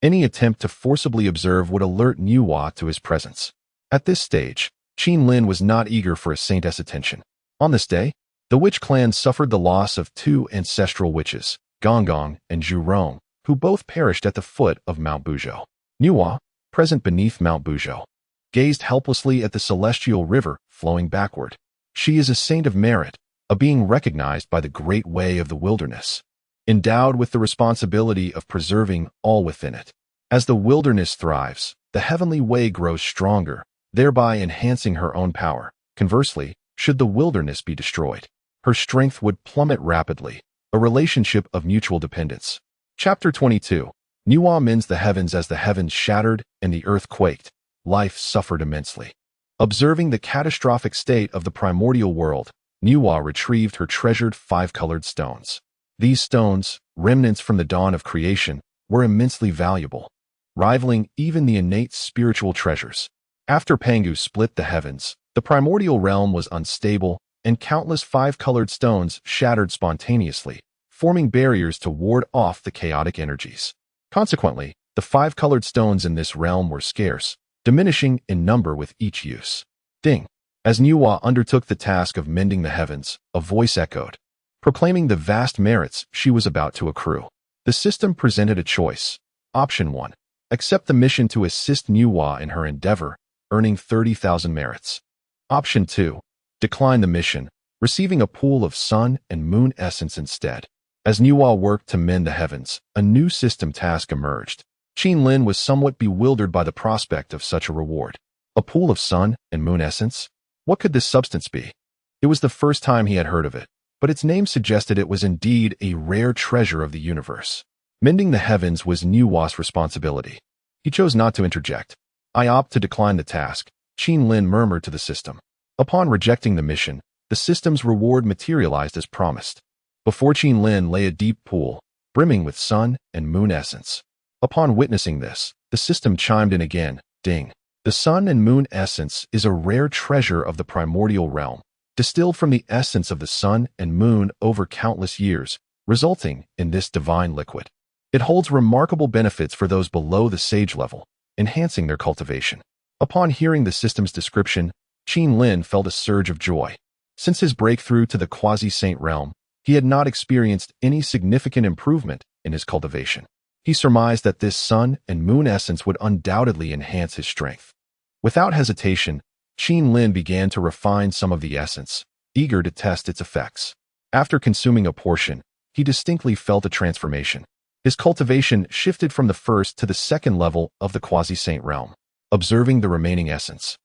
Any attempt to forcibly observe would alert Nuwa to his presence. At this stage, Qin Lin was not eager for a saintess' attention. On this day, the witch clan suffered the loss of two ancestral witches, Gong Gong and Zhu Rong, who both perished at the foot of Mount Buzhou. Nuwa, present beneath Mount Buzhou, gazed helplessly at the celestial river flowing backward. She is a saint of merit, a being recognized by the great way of the wilderness, endowed with the responsibility of preserving all within it. As the wilderness thrives, the heavenly way grows stronger, thereby enhancing her own power. Conversely, should the wilderness be destroyed, her strength would plummet rapidly, a relationship of mutual dependence. Chapter 22. Nuwa mends the heavens. As the heavens shattered and the earth quaked, life suffered immensely. Observing the catastrophic state of the primordial world, Nuwa retrieved her treasured 5-colored stones. These stones, remnants from the dawn of creation, were immensely valuable, rivaling even the innate spiritual treasures. After Pangu split the heavens, the primordial realm was unstable, and countless five-colored stones shattered spontaneously, forming barriers to ward off the chaotic energies. Consequently, the five-colored stones in this realm were scarce, diminishing in number with each use. Ding! As Nuwa undertook the task of mending the heavens, a voice echoed, proclaiming the vast merits she was about to accrue. The system presented a choice. Option 1. Accept the mission to assist Nuwa in her endeavor, earning 30,000 merits. Option 2. Decline the mission, receiving a pool of sun and moon essence instead. As Nuwa worked to mend the heavens, a new system task emerged. Qin was somewhat bewildered by the prospect of such a reward. A pool of sun and moon essence? What could this substance be? It was the first time he had heard of it, but its name suggested it was indeed a rare treasure of the universe. Mending the heavens was Nuwa's responsibility. He chose not to interject. I opt to decline the task, Qin murmured to the system. Upon rejecting the mission, the system's reward materialized as promised. Before Qin lay a deep pool, brimming with sun and moon essence. Upon witnessing this, the system chimed in again, ding. The sun and moon essence is a rare treasure of the primordial realm, distilled from the essence of the sun and moon over countless years, resulting in this divine liquid. It holds remarkable benefits for those below the sage level, enhancing their cultivation. Upon hearing the system's description, Qin felt a surge of joy. Since his breakthrough to the quasi-saint realm, he had not experienced any significant improvement in his cultivation. He surmised that this sun and moon essence would undoubtedly enhance his strength. Without hesitation, Qin began to refine some of the essence, eager to test its effects. After consuming a portion, he distinctly felt a transformation. His cultivation shifted from the first to the second level of the quasi-saint realm. Observing the remaining essence,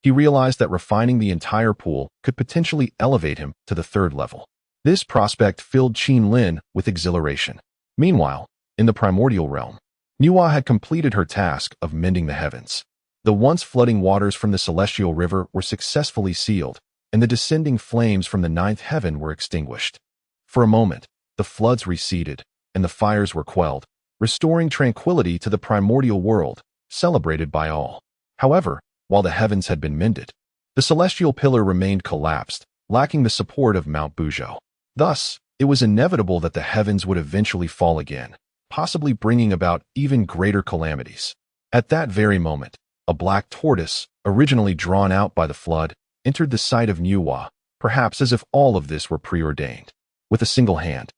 he realized that refining the entire pool could potentially elevate him to the third level. This prospect filled Qin with exhilaration. Meanwhile, in the primordial realm, Nuwa had completed her task of mending the heavens. The once flooding waters from the celestial river were successfully sealed, and the descending flames from the ninth heaven were extinguished. For a moment, the floods receded, and the fires were quelled, restoring tranquility to the primordial world, celebrated by all. However, while the heavens had been mended, the celestial pillar remained collapsed, lacking the support of Mount Buzhou. Thus, it was inevitable that the heavens would eventually fall again, possibly bringing about even greater calamities. At that very moment, a black tortoise, originally drawn out by the flood, entered the sight of Nuwa, perhaps as if all of this were preordained. With a single hand,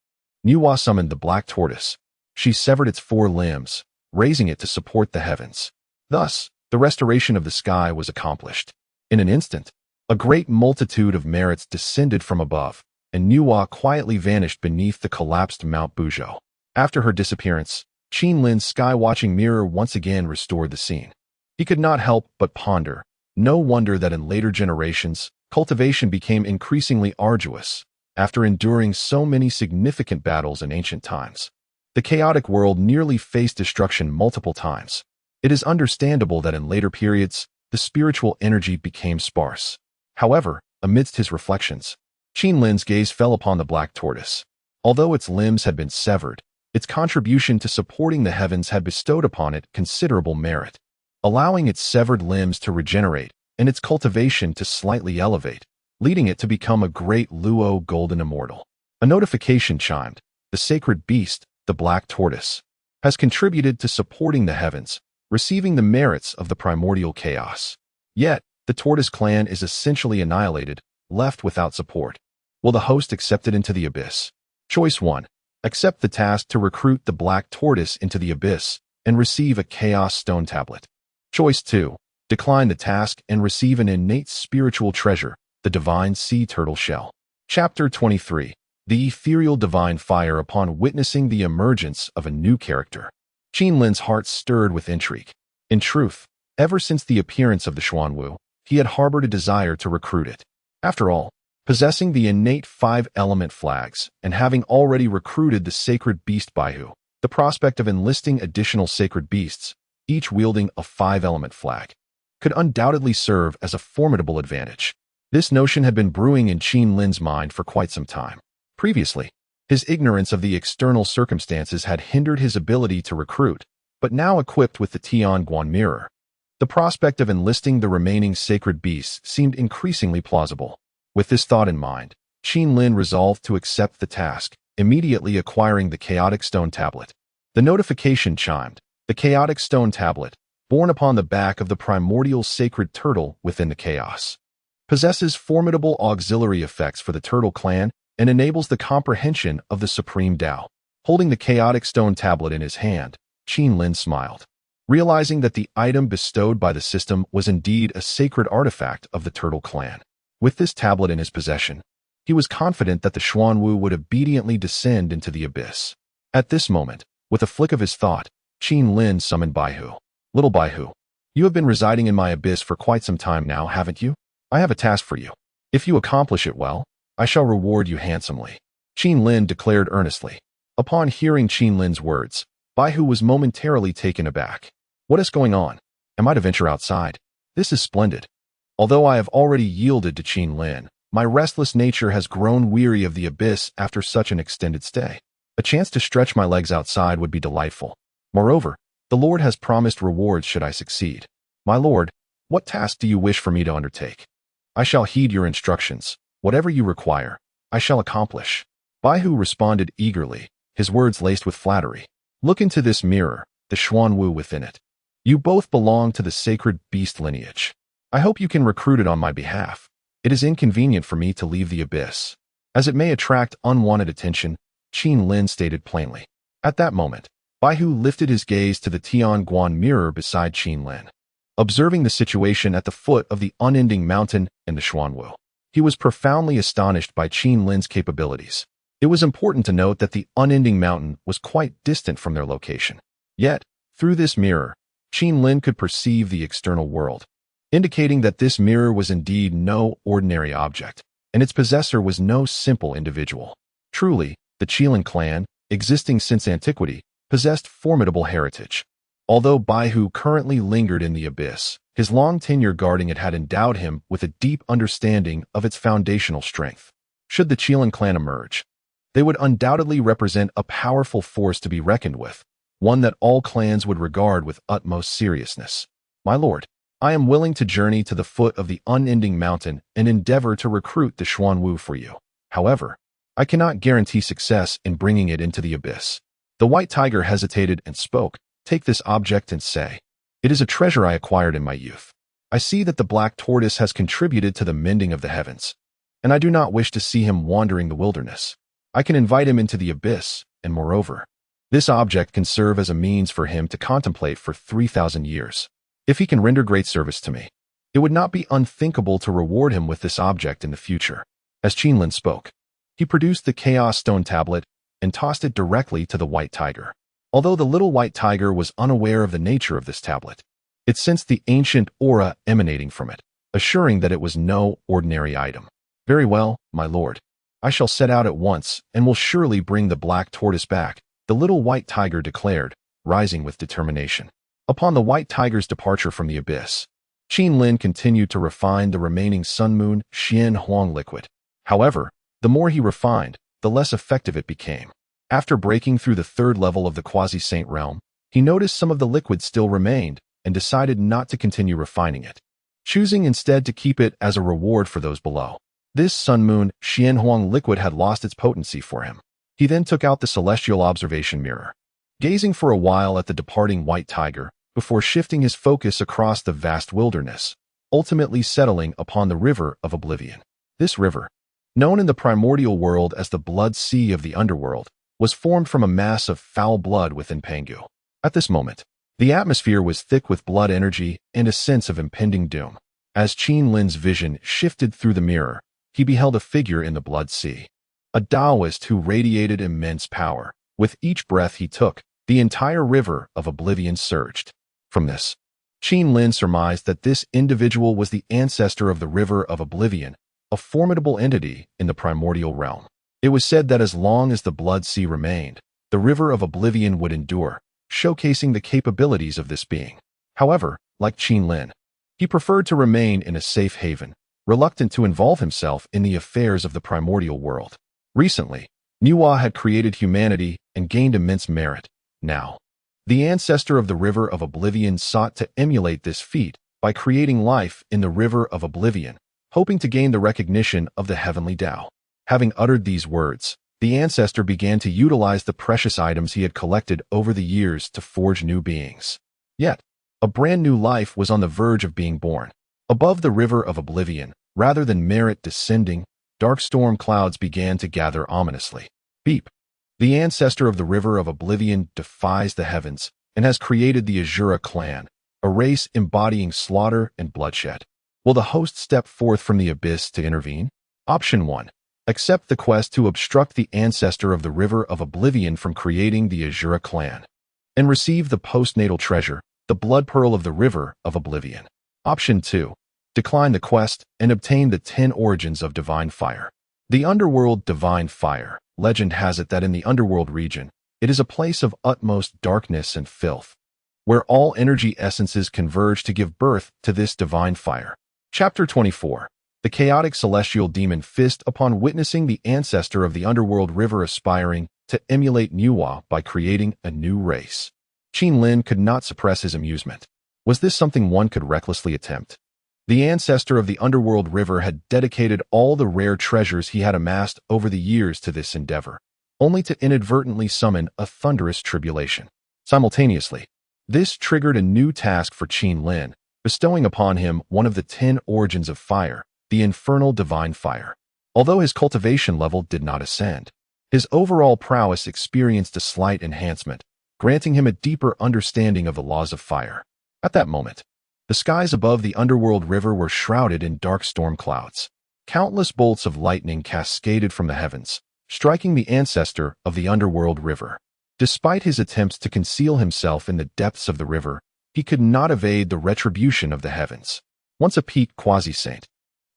Nuwa summoned the black tortoise. She severed its 4 limbs, raising it to support the heavens. Thus, the restoration of the sky was accomplished. In an instant, a great multitude of merits descended from above, and Nuwa quietly vanished beneath the collapsed Mount Buzhou. After her disappearance, Qin's sky-watching mirror once again restored the scene. He could not help but ponder. No wonder that in later generations, cultivation became increasingly arduous, after enduring so many significant battles in ancient times. The chaotic world nearly faced destruction multiple times. It is understandable that in later periods, the spiritual energy became sparse. However, amidst his reflections, Qin's gaze fell upon the black tortoise. Although its limbs had been severed, its contribution to supporting the heavens had bestowed upon it considerable merit, allowing its severed limbs to regenerate and its cultivation to slightly elevate, leading it to become a great Luo golden immortal. A notification chimed. The sacred beast, the black tortoise, has contributed to supporting the heavens, receiving the merits of the primordial chaos. Yet, the tortoise clan is essentially annihilated, left without support. Will the host accept it into the abyss? Choice 1. Accept the task to recruit the black tortoise into the abyss and receive a chaos stone tablet. Choice 2. Decline the task and receive an innate spiritual treasure, the divine sea turtle shell. Chapter 23. The ethereal divine fire upon witnessing the emergence of a new character. Qin's heart stirred with intrigue. In truth, ever since the appearance of the Xuanwu, he had harbored a desire to recruit it. After all, possessing the innate 5-element flags and having already recruited the sacred beast Baihu, the prospect of enlisting additional sacred beasts, each wielding a 5-element flag, could undoubtedly serve as a formidable advantage. This notion had been brewing in Qin's mind for quite some time. Previously, his ignorance of the external circumstances had hindered his ability to recruit, but now equipped with the Tianguan mirror, the prospect of enlisting the remaining sacred beasts seemed increasingly plausible. With this thought in mind, Qin Lin resolved to accept the task, immediately acquiring the chaotic stone tablet. The notification chimed. The chaotic stone tablet, born upon the back of the primordial sacred turtle within the chaos, possesses formidable auxiliary effects for the turtle clan and enables the comprehension of the supreme Tao. Holding the chaotic stone tablet in his hand, Qin Lin smiled, realizing that the item bestowed by the system was indeed a sacred artifact of the turtle clan. With this tablet in his possession, he was confident that the Xuanwu would obediently descend into the abyss. At this moment, with a flick of his thought, Qin Lin summoned Baihu. Little Baihu, you have been residing in my abyss for quite some time now, haven't you? I have a task for you. If you accomplish it well, I shall reward you handsomely. Qin Lin declared earnestly. Upon hearing Qin Lin's words, Baihu was momentarily taken aback. What is going on? Am I to venture outside? This is splendid. Although I have already yielded to Qin Lin, my restless nature has grown weary of the abyss after such an extended stay. A chance to stretch my legs outside would be delightful. Moreover, the Lord has promised rewards should I succeed. My lord, what task do you wish for me to undertake? I shall heed your instructions. Whatever you require, I shall accomplish. Baihu responded eagerly, his words laced with flattery. Look into this mirror, the Xuanwu within it. You both belong to the sacred beast lineage. I hope you can recruit it on my behalf. It is inconvenient for me to leave the abyss, as it may attract unwanted attention, Qin Lin stated plainly. At that moment, Baihu lifted his gaze to the Tianguan mirror beside Qin Lin. Observing the situation at the foot of the unending mountain in the Xuanwu, he was profoundly astonished by Qin Lin's capabilities. It was important to note that the unending mountain was quite distant from their location. Yet, through this mirror, Qin Lin could perceive the external world, indicating that this mirror was indeed no ordinary object, and its possessor was no simple individual. Truly, the Qilin clan, existing since antiquity, possessed formidable heritage. Although Baihu currently lingered in the abyss, his long tenure guarding it had endowed him with a deep understanding of its foundational strength. Should the Qilin clan emerge, they would undoubtedly represent a powerful force to be reckoned with, one that all clans would regard with utmost seriousness. My lord, I am willing to journey to the foot of the unending mountain and endeavor to recruit the Xuanwu for you. However, I cannot guarantee success in bringing it into the abyss. The white tiger hesitated and spoke. Take this object and say, it is a treasure I acquired in my youth. I see that the black tortoise has contributed to the mending of the heavens, and I do not wish to see him wandering the wilderness. I can invite him into the abyss, and moreover, this object can serve as a means for him to contemplate for 3,000 years. If he can render great service to me, it would not be unthinkable to reward him with this object in the future. As Qin Lin spoke, he produced the Chaos Stone Tablet and tossed it directly to the white tiger. Although the little white tiger was unaware of the nature of this tablet, it sensed the ancient aura emanating from it, assuring that it was no ordinary item. Very well, my lord. I shall set out at once and will surely bring the black tortoise back, the little white tiger declared, rising with determination. Upon the white tiger's departure from the abyss, Qin Lin continued to refine the remaining Sun Moon Xian Huang liquid. However, the more he refined, the less effective it became. After breaking through the third level of the quasi-saint realm, he noticed some of the liquid still remained and decided not to continue refining it, choosing instead to keep it as a reward for those below. This Sun Moon Xian Huang liquid had lost its potency for him. He then took out the celestial observation mirror, gazing for a while at the departing white tiger before shifting his focus across the vast wilderness, ultimately settling upon the river of oblivion. This river, known in the primordial world as the blood sea of the underworld, was formed from a mass of foul blood within Pangu. At this moment, the atmosphere was thick with blood energy and a sense of impending doom. As Qin Lin's vision shifted through the mirror, he beheld a figure in the blood sea, a Taoist who radiated immense power. With each breath he took, the entire river of oblivion surged. From this, Qin Lin surmised that this individual was the ancestor of the river of oblivion, a formidable entity in the primordial realm. It was said that as long as the blood sea remained, the river of oblivion would endure, showcasing the capabilities of this being. However, like Qin Lin, he preferred to remain in a safe haven, reluctant to involve himself in the affairs of the primordial world. Recently, Niwa had created humanity and gained immense merit. Now, the ancestor of the river of oblivion sought to emulate this feat by creating life in the river of oblivion, hoping to gain the recognition of the heavenly Tao. Having uttered these words, the ancestor began to utilize the precious items he had collected over the years to forge new beings. Yet, a brand new life was on the verge of being born. Above the river of oblivion, rather than merit descending, dark storm clouds began to gather ominously. Beep. The ancestor of the river of oblivion defies the heavens and has created the Azura clan, a race embodying slaughter and bloodshed. Will the host step forth from the abyss to intervene? Option 1. Accept the quest to obstruct the ancestor of the river of oblivion from creating the Azura clan, and receive the postnatal treasure, the blood pearl of the river of oblivion. Option 2. Decline the quest and obtain the 10 origins of divine fire. The underworld divine fire. Legend has it that in the underworld region, it is a place of utmost darkness and filth, where all energy essences converge to give birth to this divine fire. Chapter 24. The chaotic celestial demon Fist upon witnessing the ancestor of the underworld river aspiring to emulate Nuwa by creating a new race. Qin Lin could not suppress his amusement. Was this something one could recklessly attempt? The ancestor of the underworld river had dedicated all the rare treasures he had amassed over the years to this endeavor, only to inadvertently summon a thunderous tribulation. Simultaneously, this triggered a new task for Qin Lin, bestowing upon him one of the 10 origins of fire, the infernal divine fire. Although his cultivation level did not ascend, his overall prowess experienced a slight enhancement, granting him a deeper understanding of the laws of fire. At that moment, the skies above the underworld river were shrouded in dark storm clouds. Countless bolts of lightning cascaded from the heavens, striking the ancestor of the underworld river. Despite his attempts to conceal himself in the depths of the river, he could not evade the retribution of the heavens. Once a peak quasi-saint,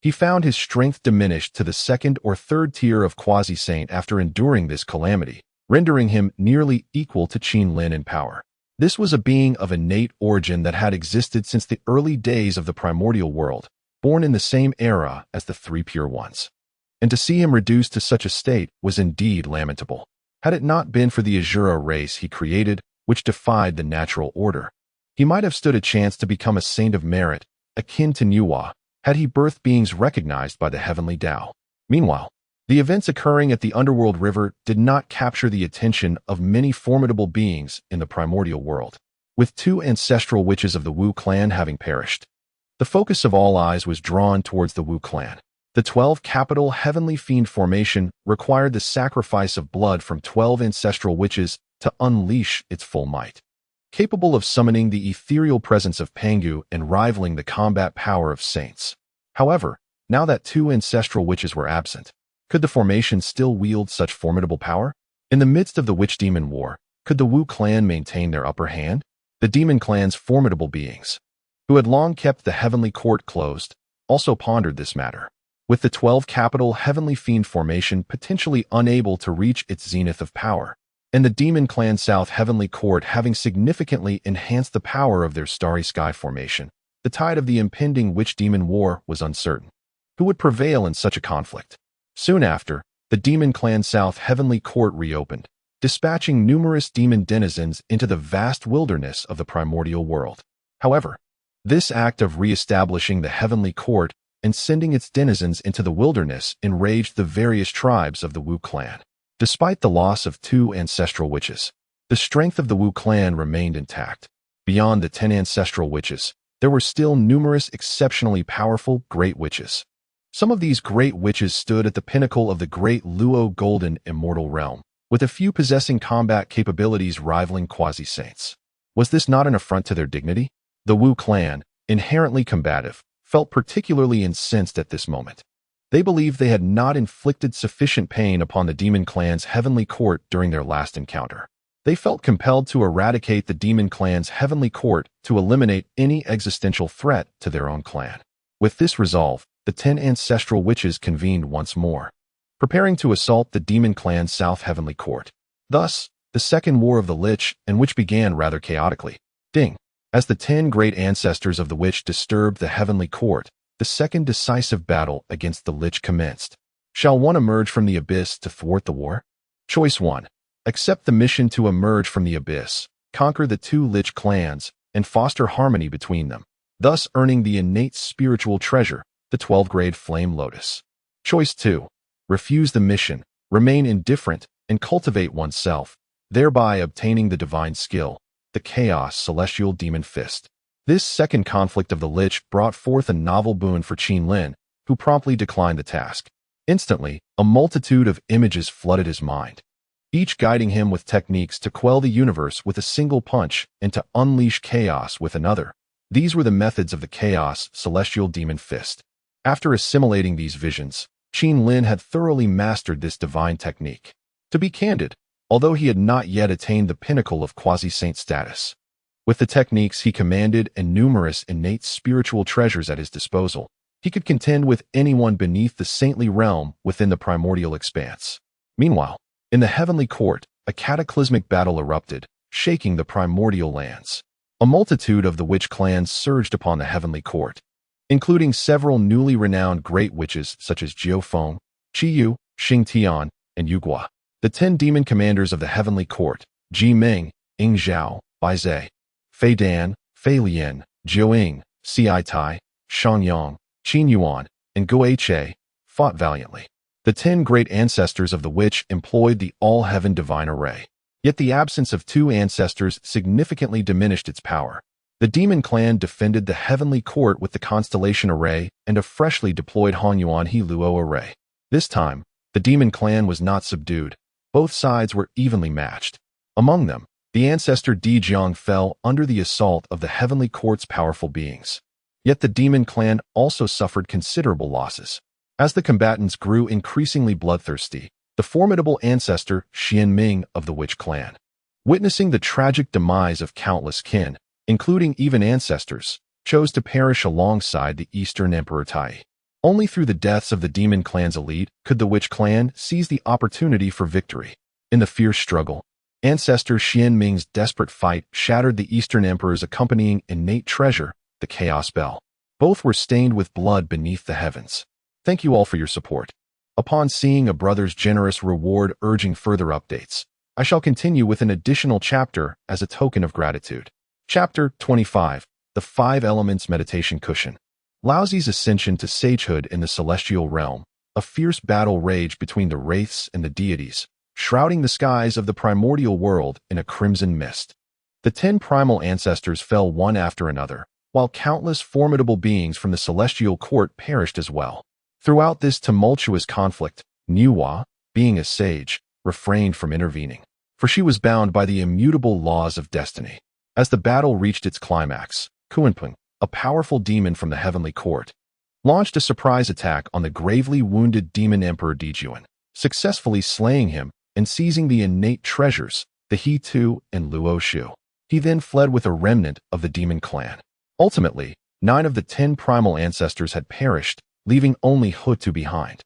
he found his strength diminished to the second or third tier of quasi-saint after enduring this calamity, rendering him nearly equal to Qin Lin in power. This was a being of innate origin that had existed since the early days of the primordial world, born in the same era as the 3 pure ones. And to see him reduced to such a state was indeed lamentable. Had it not been for the Azura race he created, which defied the natural order, he might have stood a chance to become a saint of merit, akin to Nuwa, had he birthed beings recognized by the heavenly Tao. Meanwhile, the events occurring at the underworld river did not capture the attention of many formidable beings in the primordial world. With 2 ancestral witches of the Wu clan having perished, the focus of all eyes was drawn towards the Wu clan. The 12 capital heavenly fiend formation required the sacrifice of blood from 12 ancestral witches to unleash its full might, capable of summoning the ethereal presence of Pangu and rivaling the combat power of saints. However, now that 2 ancestral witches were absent, could the formation still wield such formidable power? In the midst of the witch-demon war, could the Wu clan maintain their upper hand? The demon clan's formidable beings, who had long kept the heavenly court closed, also pondered this matter. With the 12 capital heavenly fiend formation potentially unable to reach its zenith of power, and the demon clan South Heavenly Court having significantly enhanced the power of their starry sky formation, the tide of the impending witch-demon war was uncertain. Who would prevail in such a conflict? Soon after, the demon clan South Heavenly Court reopened, dispatching numerous demon denizens into the vast wilderness of the primordial world. However, this act of re-establishing the Heavenly Court and sending its denizens into the wilderness enraged the various tribes of the Wu clan. Despite the loss of 2 ancestral witches, the strength of the Wu clan remained intact. Beyond the 10 ancestral witches, there were still numerous exceptionally powerful great witches. Some of these great witches stood at the pinnacle of the great Luo Golden Immortal Realm, with a few possessing combat capabilities rivaling quasi-saints. Was this not an affront to their dignity? The Wu clan, inherently combative, felt particularly incensed at this moment. They believed they had not inflicted sufficient pain upon the demon clan's heavenly court during their last encounter. They felt compelled to eradicate the demon clan's heavenly court to eliminate any existential threat to their own clan. With this resolve, the 10 ancestral witches convened once more, preparing to assault the demon clan's South Heavenly Court. Thus, the Second War of the Lich and Witch began rather chaotically. Ding! As the 10 great ancestors of the Witch disturbed the Heavenly Court, the second decisive battle against the Lich commenced. Shall one emerge from the abyss to thwart the war? Choice 1. Accept the mission to emerge from the abyss, conquer the 2 Lich clans, and foster harmony between them, thus earning the innate spiritual treasure, the 12th-grade Flame Lotus. Choice 2. Refuse the mission, remain indifferent, and cultivate oneself, thereby obtaining the divine skill, the Chaos Celestial Demon Fist. This second conflict of the Lich brought forth a novel boon for Qin Lin, who promptly declined the task. Instantly, a multitude of images flooded his mind, each guiding him with techniques to quell the universe with a single punch and to unleash chaos with another. These were the methods of the Chaos Celestial Demon Fist. After assimilating these visions, Qin Lin had thoroughly mastered this divine technique. To be candid, although he had not yet attained the pinnacle of quasi-saint status, with the techniques he commanded and numerous innate spiritual treasures at his disposal, he could contend with anyone beneath the saintly realm within the primordial expanse. Meanwhile, in the heavenly court, a cataclysmic battle erupted, shaking the primordial lands. A multitude of the witch clans surged upon the heavenly court, including several newly renowned great witches such as Jiu Feng, Qiyu, Xing Tian, and Yu Gua. The 10 demon commanders of the heavenly court, Ji Ming, Ying Zhao, Bai Zhe, Fei Dan, Fei Lian, Jiu Ying, Ci Tai, Shang Yang, Qin Yuan, and Guo Che, fought valiantly. The 10 great ancestors of the witch employed the all-heaven divine array. Yet the absence of 2 ancestors significantly diminished its power. The demon clan defended the heavenly court with the constellation array and a freshly deployed Hanyuan He Luo array. This time, the demon clan was not subdued. Both sides were evenly matched. Among them, the ancestor Di Jiang fell under the assault of the heavenly court's powerful beings. Yet the demon clan also suffered considerable losses. As the combatants grew increasingly bloodthirsty, the formidable ancestor Xian Ming of the witch clan, witnessing the tragic demise of countless kin, including even ancestors, chose to perish alongside the Eastern Emperor Tai. Only through the deaths of the demon clan's elite could the witch clan seize the opportunity for victory. In the fierce struggle, ancestor Xian Ming's desperate fight shattered the Eastern Emperor's accompanying innate treasure, the Chaos Bell. Both were stained with blood beneath the heavens. Thank you all for your support. Upon seeing a brother's generous reward urging further updates, I shall continue with an additional chapter as a token of gratitude. Chapter 25, The 5 Elements Meditation Cushion. Laozi's ascension to sagehood in the celestial realm. A fierce battle raged between the wraiths and the deities, shrouding the skies of the primordial world in a crimson mist. The 10 primal ancestors fell one after another, while countless formidable beings from the celestial court perished as well. Throughout this tumultuous conflict, Niwa, being a sage, refrained from intervening, for she was bound by the immutable laws of destiny. As the battle reached its climax, Kuanping, a powerful demon from the heavenly court, launched a surprise attack on the gravely wounded demon emperor Dijuan, successfully slaying him and seizing the innate treasures, the He Tu and Luo Shu. He then fled with a remnant of the demon clan. Ultimately, 9 of the 10 primal ancestors had perished, leaving only Hutu behind.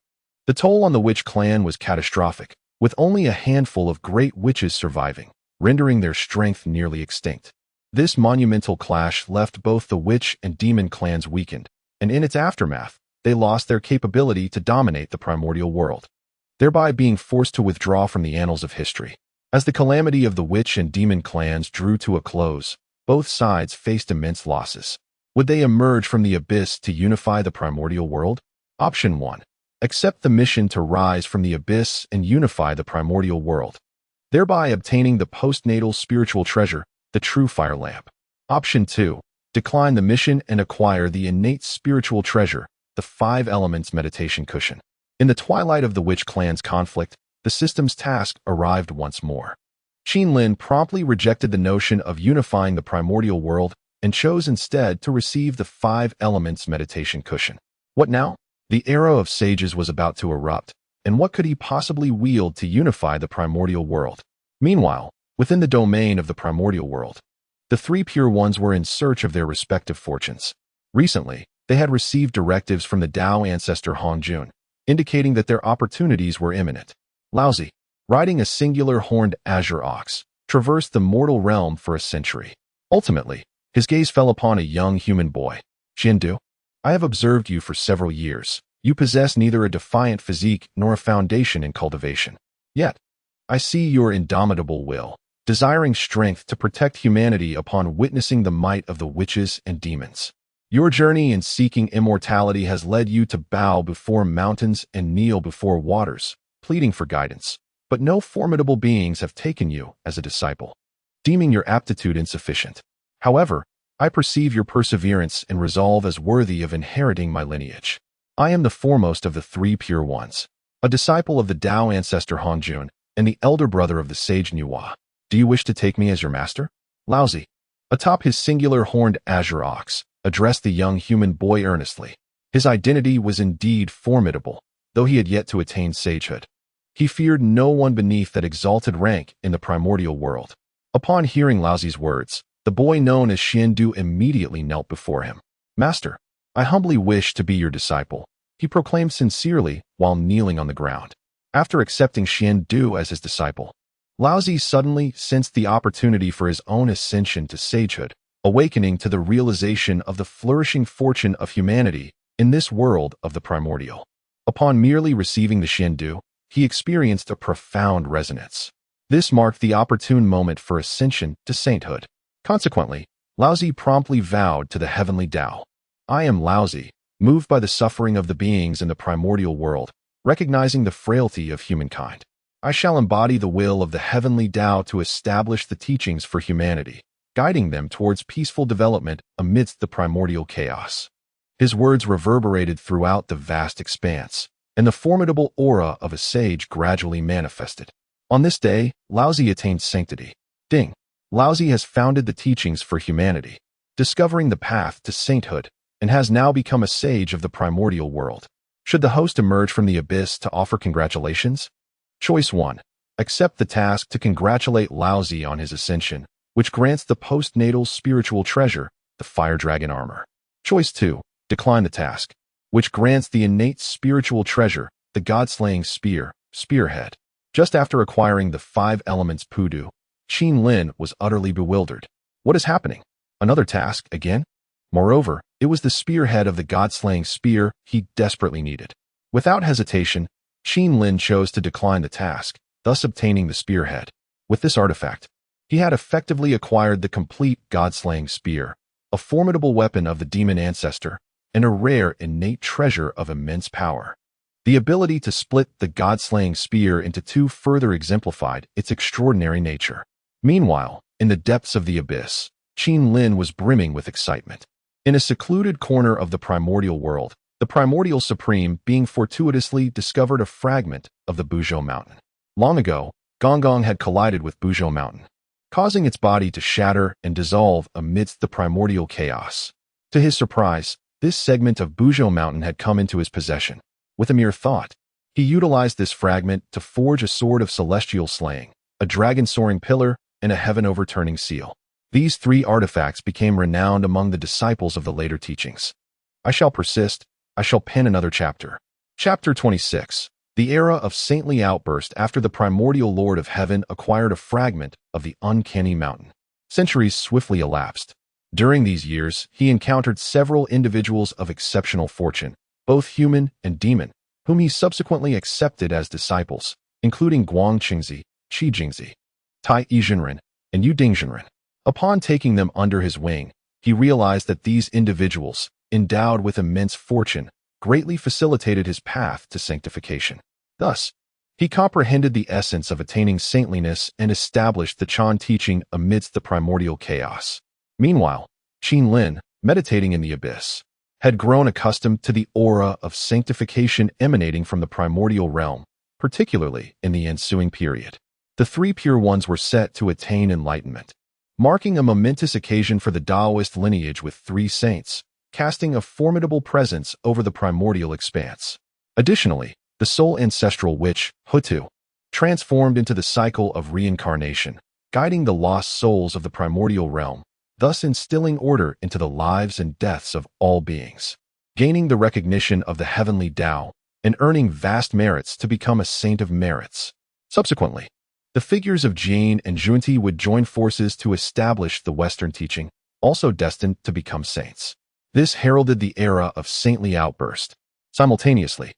The toll on the witch clan was catastrophic, with only a handful of great witches surviving, rendering their strength nearly extinct. This monumental clash left both the witch and demon clans weakened, and in its aftermath, they lost their capability to dominate the primordial world, thereby being forced to withdraw from the annals of history. As the calamity of the witch and demon clans drew to a close, both sides faced immense losses. Would they emerge from the abyss to unify the primordial world? Option 1. Accept the mission to rise from the abyss and unify the primordial world, thereby obtaining the postnatal spiritual treasure, the true fire lamp. Option 2. Decline the mission and acquire the innate spiritual treasure, the 5 Elements Meditation Cushion. In the twilight of the witch clan's conflict, the system's task arrived once more. Qin Lin promptly rejected the notion of unifying the primordial world and chose instead to receive the 5 Elements Meditation Cushion. What now? The era of sages was about to erupt, and what could he possibly wield to unify the primordial world? Meanwhile, within the domain of the primordial world, the 3 pure ones were in search of their respective fortunes. Recently, they had received directives from the Tao ancestor Hongjun, indicating that their opportunities were imminent. Laozi, riding a singular horned azure ox, traversed the mortal realm for a century. Ultimately, his gaze fell upon a young human boy. Jindu, I have observed you for several years. You possess neither a defiant physique nor a foundation in cultivation. Yet, I see your indomitable will, desiring strength to protect humanity upon witnessing the might of the witches and demons. Your journey in seeking immortality has led you to bow before mountains and kneel before waters, pleading for guidance. But no formidable beings have taken you as a disciple, deeming your aptitude insufficient. However, I perceive your perseverance and resolve as worthy of inheriting my lineage. I am the foremost of the three pure ones, a disciple of the Tao ancestor Hongjun and the elder brother of the sage Nuwa. Do you wish to take me as your master? Laozi, atop his singular horned azure ox, addressed the young human boy earnestly. His identity was indeed formidable, though he had yet to attain sagehood. He feared no one beneath that exalted rank in the primordial world. Upon hearing Laozi's words, the boy known as Xiandu immediately knelt before him. Master, I humbly wish to be your disciple, he proclaimed sincerely while kneeling on the ground. After accepting Xiandu as his disciple, Laozi suddenly sensed the opportunity for his own ascension to sagehood, awakening to the realization of the flourishing fortune of humanity in this world of the primordial. Upon merely receiving the Xiandu, he experienced a profound resonance. This marked the opportune moment for ascension to sainthood. Consequently, Laozi promptly vowed to the heavenly Tao. I am Laozi, moved by the suffering of the beings in the primordial world, recognizing the frailty of humankind. I shall embody the will of the heavenly Tao to establish the teachings for humanity, guiding them towards peaceful development amidst the primordial chaos. His words reverberated throughout the vast expanse, and the formidable aura of a sage gradually manifested. On this day, Laozi attained sanctity. Ding. Laozi has founded the teachings for humanity, discovering the path to sainthood, and has now become a sage of the primordial world. Should the host emerge from the abyss to offer congratulations? Choice 1. Accept the task to congratulate Laozi on his ascension, which grants the postnatal spiritual treasure, the fire dragon armor. Choice 2. Decline the task, which grants the innate spiritual treasure, the god-slaying spearhead. Just after acquiring the 5 elements Pudu, Qin Lin was utterly bewildered. What is happening? Another task, again? Moreover, it was the spearhead of the god-slaying spear he desperately needed. Without hesitation, Qin Lin chose to decline the task, thus obtaining the spearhead. With this artifact, he had effectively acquired the complete god-slaying spear, a formidable weapon of the demon ancestor, and a rare innate treasure of immense power. The ability to split the god-slaying spear into 2 further exemplified its extraordinary nature. Meanwhile, in the depths of the abyss, Qin Lin was brimming with excitement. In a secluded corner of the primordial world, the primordial supreme being fortuitously discovered a fragment of the Buzhou mountain. Long ago, Gonggong had collided with Buzhou mountain, causing its body to shatter and dissolve amidst the primordial chaos. To his surprise, this segment of Buzhou mountain had come into his possession. With a mere thought, he utilized this fragment to forge a sword of celestial slaying, a dragon-soaring pillar, and a heaven-overturning seal. These 3 artifacts became renowned among the disciples of the later teachings. I shall persist. I shall pen another chapter. Chapter 26. The era of saintly outburst after the primordial Lord of Heaven acquired a fragment of the uncanny mountain. Centuries swiftly elapsed. During these years, he encountered several individuals of exceptional fortune, both human and demon, whom he subsequently accepted as disciples, including Guang Qingzi, Qi Jingzi, Tai Yizhenren, and Yu Dingzhenren. Upon taking them under his wing, he realized that these individuals, endowed with immense fortune, greatly facilitated his path to sanctification. Thus, he comprehended the essence of attaining saintliness and established the Chan teaching amidst the primordial chaos. Meanwhile, Qin Lin, meditating in the abyss, had grown accustomed to the aura of sanctification emanating from the primordial realm, particularly in the ensuing period. The 3 pure ones were set to attain enlightenment, marking a momentous occasion for the Taoist lineage with 3 saints, casting a formidable presence over the primordial expanse. Additionally, the sole ancestral witch, Hutu, transformed into the cycle of reincarnation, guiding the lost souls of the primordial realm, thus instilling order into the lives and deaths of all beings, gaining the recognition of the heavenly Tao, and earning vast merits to become a saint of merits. Subsequently, the figures of Jane and Junti would join forces to establish the Western teaching, also destined to become saints. This heralded the era of saintly outburst. Simultaneously,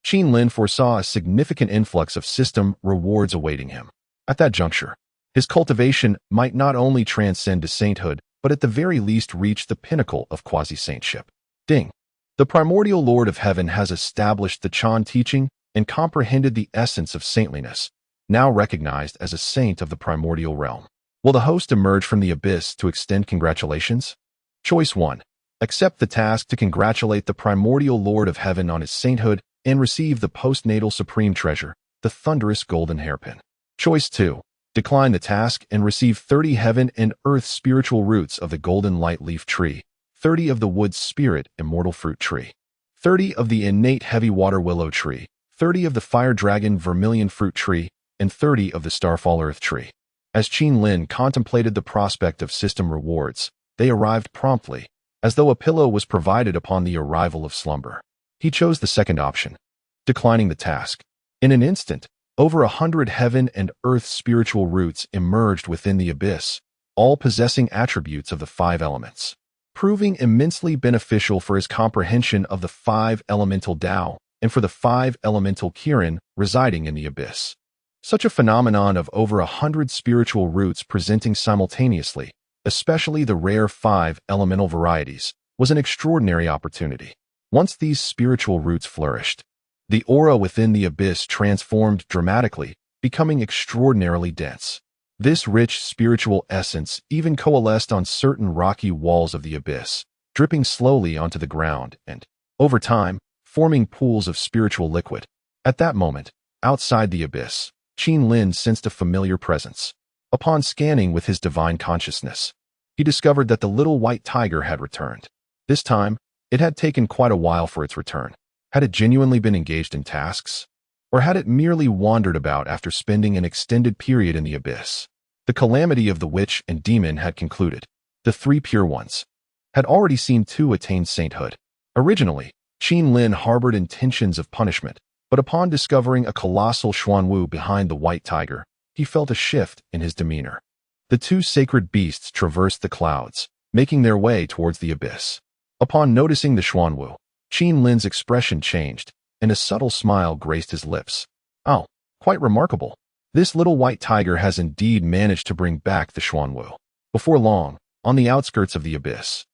Qin Lin foresaw a significant influx of system rewards awaiting him. At that juncture, his cultivation might not only transcend to sainthood, but at the very least reach the pinnacle of quasi-saintship. Ding. The primordial Lord of Heaven has established the Chan teaching and comprehended the essence of saintliness, now recognized as a saint of the primordial realm. Will the host emerge from the abyss to extend congratulations? Choice 1. Accept the task to congratulate the primordial Lord of Heaven on his sainthood and receive the postnatal supreme treasure, the thunderous golden hairpin. Choice 2. Decline the task and receive 30 heaven and earth spiritual roots of the golden light leaf tree, 30 of the wood's spirit immortal fruit tree, 30 of the innate heavy water willow tree, 30 of the fire dragon vermilion fruit tree, and 30 of the starfall earth tree. As Qin Lin contemplated the prospect of system rewards, they arrived promptly, as though a pillow was provided upon the arrival of slumber. He chose the second option, declining the task. In an instant, over 100 heaven and earth spiritual roots emerged within the abyss, all possessing attributes of the 5 elements, proving immensely beneficial for his comprehension of the 5 elemental Tao and for the 5 elemental Kirin residing in the abyss. Such a phenomenon of over 100 spiritual roots presenting simultaneously, especially the rare 5 elemental varieties, was an extraordinary opportunity. Once these spiritual roots flourished, the aura within the abyss transformed dramatically, becoming extraordinarily dense. This rich spiritual essence even coalesced on certain rocky walls of the abyss, dripping slowly onto the ground and, over time, forming pools of spiritual liquid. At that moment, outside the abyss, Qin Lin sensed a familiar presence. Upon scanning with his divine consciousness, he discovered that the little white tiger had returned. This time, it had taken quite a while for its return. Had it genuinely been engaged in tasks? Or had it merely wandered about after spending an extended period in the abyss? The calamity of the witch and demon had concluded. The 3 pure ones had already seen 2 attain sainthood. Originally, Qin Lin harbored intentions of punishment, but upon discovering a colossal Xuanwu behind the white tiger, he felt a shift in his demeanor. The 2 sacred beasts traversed the clouds, making their way towards the abyss. Upon noticing the Xuanwu, Qin Lin's expression changed, and a subtle smile graced his lips. Oh, quite remarkable. This little white tiger has indeed managed to bring back the Xuanwu. Before long, on the outskirts of the abyss,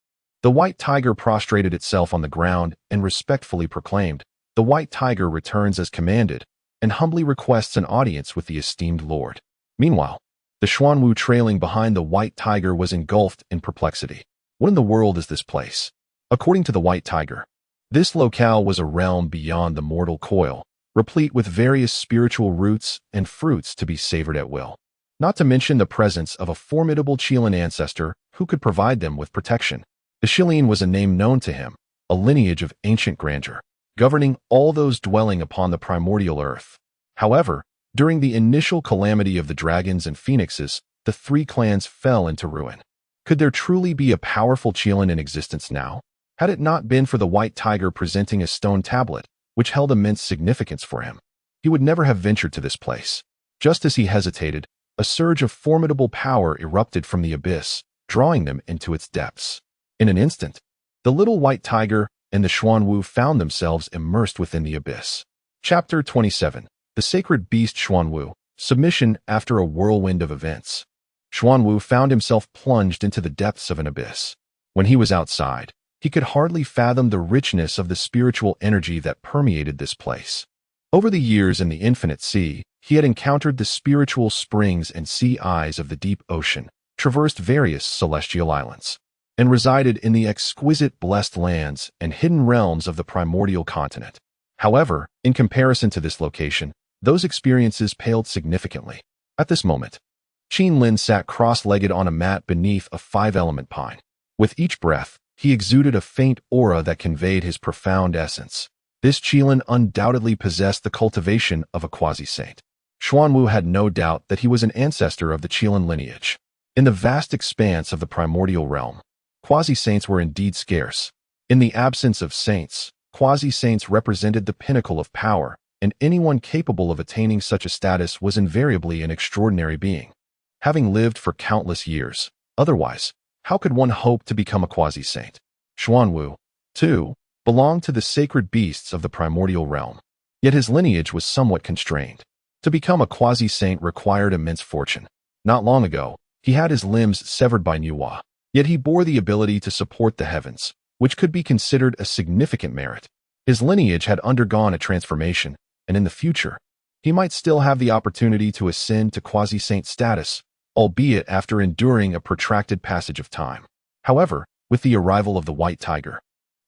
the white tiger prostrated itself on the ground and respectfully proclaimed, "The white tiger returns as commanded," and humbly requests an audience with the esteemed lord. Meanwhile, the Xuanwu trailing behind the white tiger was engulfed in perplexity. What in the world is this place? According to the white tiger, this locale was a realm beyond the mortal coil, replete with various spiritual roots and fruits to be savored at will. Not to mention the presence of a formidable Qilin ancestor who could provide them with protection. The Qilin was a name known to him, a lineage of ancient grandeur, governing all those dwelling upon the primordial earth. However, during the initial calamity of the dragons and phoenixes, the 3 clans fell into ruin. Could there truly be a powerful Qilin in existence now? Had it not been for the white tiger presenting a stone tablet, which held immense significance for him, he would never have ventured to this place. Just as he hesitated, a surge of formidable power erupted from the abyss, drawing them into its depths. In an instant, the little white tiger and the Xuanwu found themselves immersed within the abyss. Chapter 27. The Sacred Beast Xuanwu, Submission After a Whirlwind of Events. Xuanwu found himself plunged into the depths of an abyss. When he was outside, he could hardly fathom the richness of the spiritual energy that permeated this place. Over the years in the infinite sea, he had encountered the spiritual springs and sea eyes of the deep ocean, traversed various celestial islands, and resided in the exquisite blessed lands and hidden realms of the primordial continent. However, in comparison to this location, those experiences paled significantly. At this moment, Qin Lin sat cross-legged on a mat beneath a 5-element pine. With each breath, he exuded a faint aura that conveyed his profound essence. This Qilin undoubtedly possessed the cultivation of a quasi-saint. Xuanwu had no doubt that he was an ancestor of the Qilin lineage. In the vast expanse of the primordial realm, quasi-saints were indeed scarce. In the absence of saints, quasi-saints represented the pinnacle of power, and anyone capable of attaining such a status was invariably an extraordinary being, having lived for countless years. Otherwise, how could one hope to become a quasi-saint? Xuanwu, too, belonged to the sacred beasts of the primordial realm, yet his lineage was somewhat constrained. To become a quasi-saint required immense fortune. Not long ago, he had his limbs severed by Nuwa, Yet he bore the ability to support the heavens, which could be considered a significant merit. His lineage had undergone a transformation, and in the future, he might still have the opportunity to ascend to quasi-saint status, albeit after enduring a protracted passage of time. However, with the arrival of the White Tiger,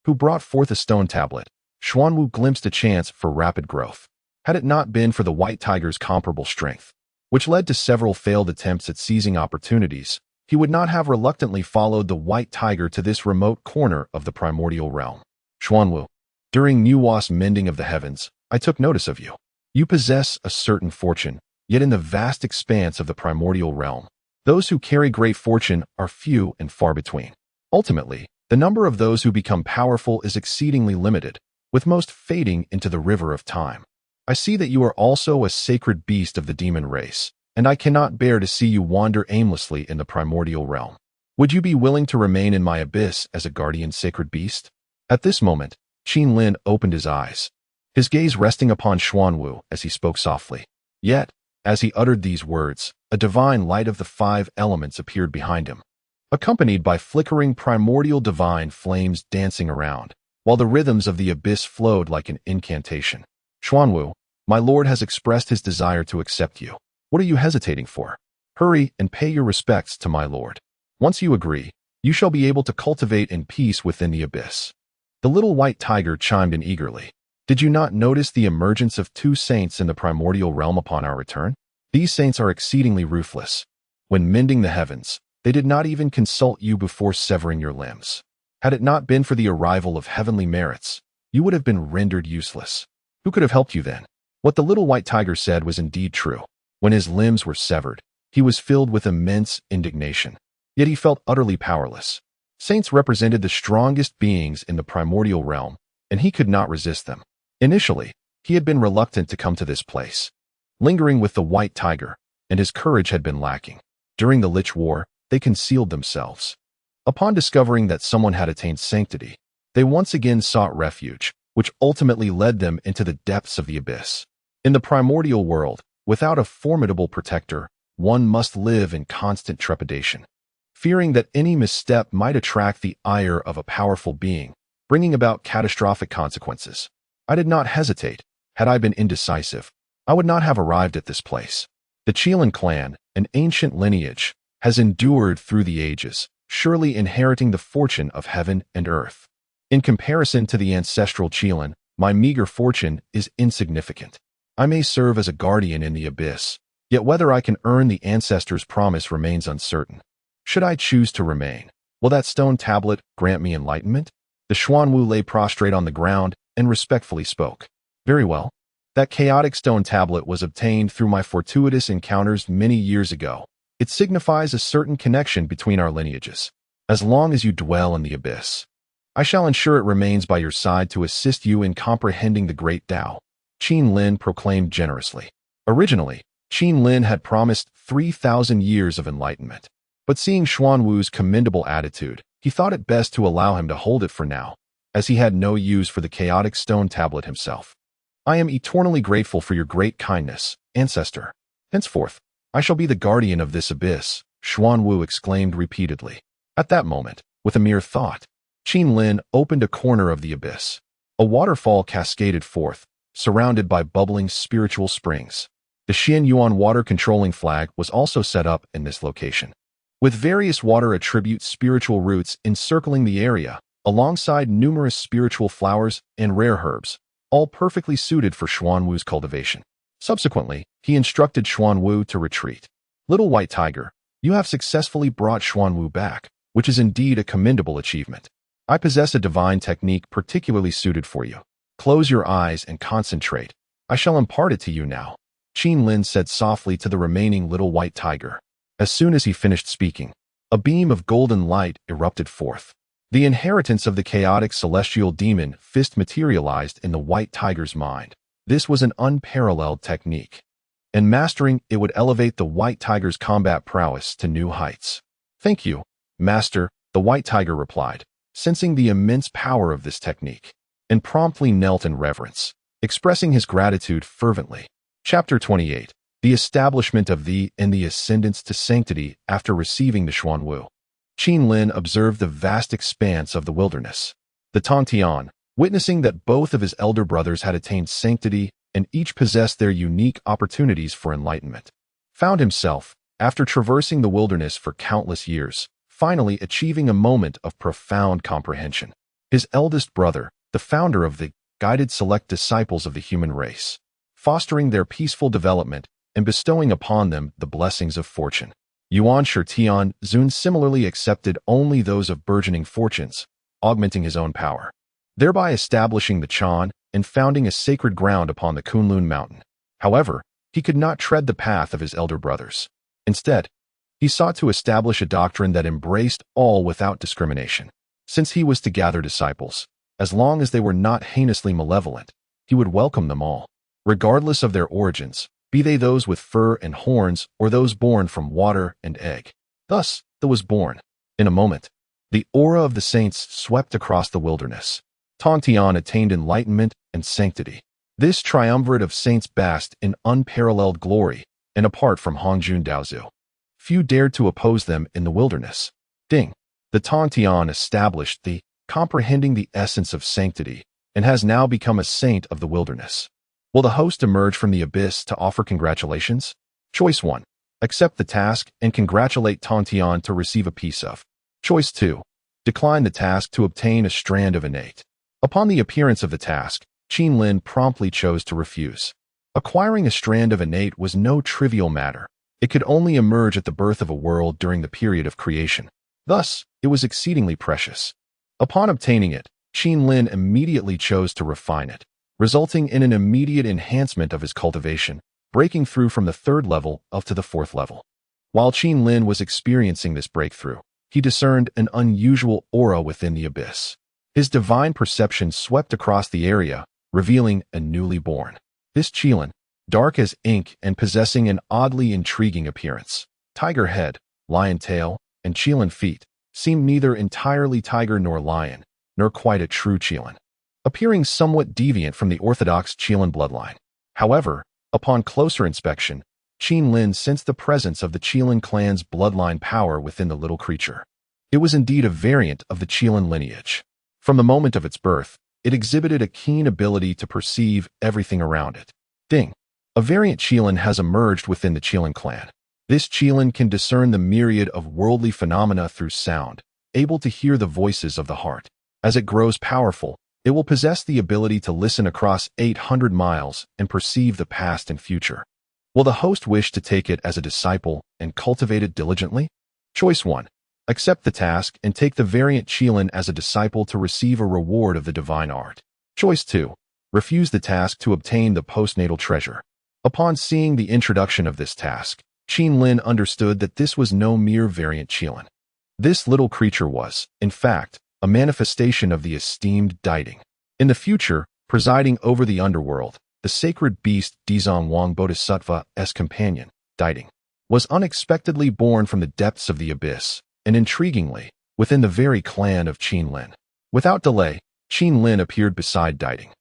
who brought forth a stone tablet, Xuanwu glimpsed a chance for rapid growth. Had it not been for the White Tiger's comparable strength, which led to several failed attempts at seizing opportunities, he would not have reluctantly followed the White Tiger to this remote corner of the primordial realm. Xuanwu, during Nuwa's mending of the heavens, I took notice of you. You possess a certain fortune, yet in the vast expanse of the primordial realm, those who carry great fortune are few and far between. Ultimately, the number of those who become powerful is exceedingly limited, with most fading into the river of time. I see that you are also a sacred beast of the demon race, and I cannot bear to see you wander aimlessly in the primordial realm. Would you be willing to remain in my abyss as a guardian sacred beast? At this moment, Qin Lin opened his eyes, his gaze resting upon Xuanwu as he spoke softly. Yet, as he uttered these words, a divine light of the 5 elements appeared behind him, accompanied by flickering primordial divine flames dancing around, while the rhythms of the abyss flowed like an incantation. Xuanwu, my lord has expressed his desire to accept you. What are you hesitating for? Hurry and pay your respects to my lord. Once you agree, you shall be able to cultivate in peace within the abyss. The little White Tiger chimed in eagerly. Did you not notice the emergence of 2 saints in the primordial realm upon our return? These saints are exceedingly ruthless. When mending the heavens, they did not even consult you before severing your limbs. Had it not been for the arrival of heavenly merits, you would have been rendered useless. Who could have helped you then? What the little White Tiger said was indeed true. When his limbs were severed, he was filled with immense indignation. Yet he felt utterly powerless. Saints represented the strongest beings in the primordial realm, and he could not resist them. Initially, he had been reluctant to come to this place, lingering with the White Tiger, and his courage had been lacking. During the Lich War, they concealed themselves. Upon discovering that someone had attained sanctity, they once again sought refuge, which ultimately led them into the depths of the abyss. In the primordial world, without a formidable protector, one must live in constant trepidation, fearing that any misstep might attract the ire of a powerful being, bringing about catastrophic consequences. I did not hesitate. Had I been indecisive, I would not have arrived at this place. The Qilin clan, an ancient lineage, has endured through the ages, surely inheriting the fortune of heaven and earth. In comparison to the ancestral Qilin, my meager fortune is insignificant. I may serve as a guardian in the abyss, yet whether I can earn the ancestors' promise remains uncertain. Should I choose to remain, will that stone tablet grant me enlightenment? The Xuanwu lay prostrate on the ground and respectfully spoke. Very well. That chaotic stone tablet was obtained through my fortuitous encounters many years ago. It signifies a certain connection between our lineages. As long as you dwell in the abyss, I shall ensure it remains by your side to assist you in comprehending the great Tao, Qin Lin proclaimed generously. Originally, Qin Lin had promised 3,000 years of enlightenment. But seeing Xuanwu's commendable attitude, he thought it best to allow him to hold it for now, as he had no use for the chaotic stone tablet himself. I am eternally grateful for your great kindness, ancestor. Henceforth, I shall be the guardian of this abyss, Xuanwu exclaimed repeatedly. At that moment, with a mere thought, Qin Lin opened a corner of the abyss. A waterfall cascaded forth, surrounded by bubbling spiritual springs. The Xian Yuan water-controlling flag was also set up in this location, with various water attribute spiritual roots encircling the area, alongside numerous spiritual flowers and rare herbs, all perfectly suited for Xuanwu's cultivation. Subsequently, he instructed Xuanwu to retreat. Little White Tiger, you have successfully brought Xuanwu back, which is indeed a commendable achievement. I possess a divine technique particularly suited for you. Close your eyes and concentrate. I shall impart it to you now, Qin Lin said softly to the remaining Little White Tiger. As soon as he finished speaking, a beam of golden light erupted forth. The inheritance of the chaotic celestial demon fist materialized in the White Tiger's mind. This was an unparalleled technique, and mastering it would elevate the White Tiger's combat prowess to new heights. Thank you, Master, the White Tiger replied, sensing the immense power of this technique, and promptly knelt in reverence, expressing his gratitude fervently. Chapter 28. The establishment of thee and the ascendance to sanctity after receiving the Xuanwu. Qin Lin observed the vast expanse of the wilderness. The Tongtian, witnessing that both of his elder brothers had attained sanctity and each possessed their unique opportunities for enlightenment, found himself, after traversing the wilderness for countless years, finally achieving a moment of profound comprehension. His eldest brother, the founder of the guided select disciples of the human race, fostering their peaceful development and bestowing upon them the blessings of fortune. Yuan Shitian Zun similarly accepted only those of burgeoning fortunes, augmenting his own power, thereby establishing the Chan and founding a sacred ground upon the Kunlun mountain. However, he could not tread the path of his elder brothers. Instead, he sought to establish a doctrine that embraced all without discrimination. Since he was to gather disciples, as long as they were not heinously malevolent, he would welcome them all, regardless of their origins, be they those with fur and horns or those born from water and egg. Thus, there was born, in a moment, the aura of the saints swept across the wilderness. Tongtian attained enlightenment and sanctity. This triumvirate of saints basked in unparalleled glory, and apart from Hongjun Daozu, few dared to oppose them in the wilderness. Ding. The Tongtian established the comprehending the essence of sanctity and has now become a saint of the wilderness. Will the host emerge from the abyss to offer congratulations? Choice 1. Accept the task and congratulate Tongtian to receive a piece of. Choice 2. Decline the task to obtain a strand of innate. Upon the appearance of the task, Qin Lin promptly chose to refuse. Acquiring a strand of innate was no trivial matter. It could only emerge at the birth of a world during the period of creation. Thus, it was exceedingly precious. Upon obtaining it, Qin Lin immediately chose to refine it, resulting in an immediate enhancement of his cultivation, breaking through from the 3rd level up to the 4th level. While Qin Lin was experiencing this breakthrough, he discerned an unusual aura within the abyss. His divine perception swept across the area, revealing a newly born. This Qilin, dark as ink and possessing an oddly intriguing appearance, tiger head, lion tail, and Qilin feet, seemed neither entirely tiger nor lion, nor quite a true Qilin, appearing somewhat deviant from the orthodox Qilin bloodline. However, upon closer inspection, Qin Lin sensed the presence of the Qilin clan's bloodline power within the little creature. It was indeed a variant of the Qilin lineage. From the moment of its birth, it exhibited a keen ability to perceive everything around it. Ding. A variant Qilin has emerged within the Qilin clan. This Qilin can discern the myriad of worldly phenomena through sound, able to hear the voices of the heart. As it grows powerful, it will possess the ability to listen across 800 miles and perceive the past and future. Will the host wish to take it as a disciple and cultivate it diligently? Choice 1. Accept the task and take the variant Qilin as a disciple to receive a reward of the divine art. Choice 2. Refuse the task to obtain the postnatal treasure. Upon seeing the introduction of this task, Qin Lin understood that this was no mere variant Qilin. This little creature was, in fact, a manifestation of the esteemed Diding. In the future, presiding over the underworld, the sacred beast Dizong Wang Bodhisattva's companion, Diding, was unexpectedly born from the depths of the abyss, and intriguingly, within the very clan of Qin Lin. Without delay, Qin Lin appeared beside Diding.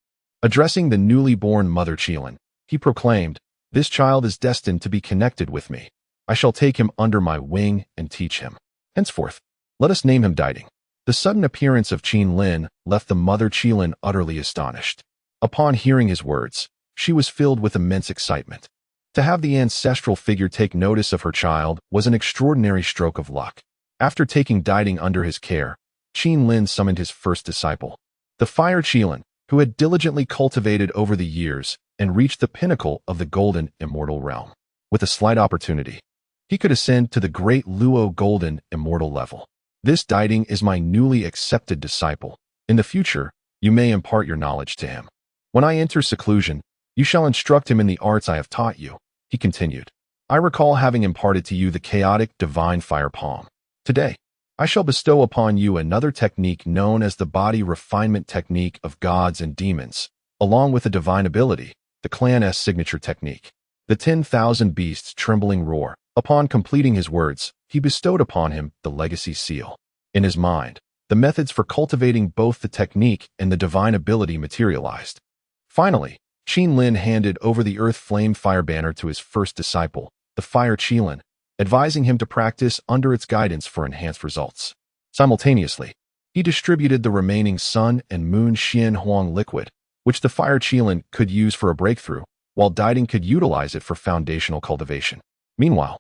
Addressing the newly born mother Qilin, he proclaimed, "This child is destined to be connected with me. I shall take him under my wing and teach him. Henceforth, let us name him Diding." The sudden appearance of Qin Lin left the mother Qilin utterly astonished. Upon hearing his words, she was filled with immense excitement. To have the ancestral figure take notice of her child was an extraordinary stroke of luck. After taking Diding under his care, Qin Lin summoned his first disciple, the Fire Qilin, who had diligently cultivated over the years and reached the pinnacle of the golden immortal realm. With a slight opportunity, he could ascend to the great Luo golden immortal level. This Diding is my newly accepted disciple. In the future, you may impart your knowledge to him. When I enter seclusion, you shall instruct him in the arts I have taught you, he continued. I recall having imparted to you the chaotic divine fire palm. Today, I shall bestow upon you another technique known as the body refinement technique of gods and demons, along with a divine ability, the clan's signature technique. The 10,000 beasts trembling roar. Upon completing his words, he bestowed upon him the legacy seal. In his mind, the methods for cultivating both the technique and the divine ability materialized. Finally, Qin Lin handed over the earth flame fire banner to his first disciple, the Fire Qilin, advising him to practice under its guidance for enhanced results. Simultaneously, he distributed the remaining Sun and Moon Xian Huang liquid, which the fire Qilin could use for a breakthrough, while Diding could utilize it for foundational cultivation. Meanwhile,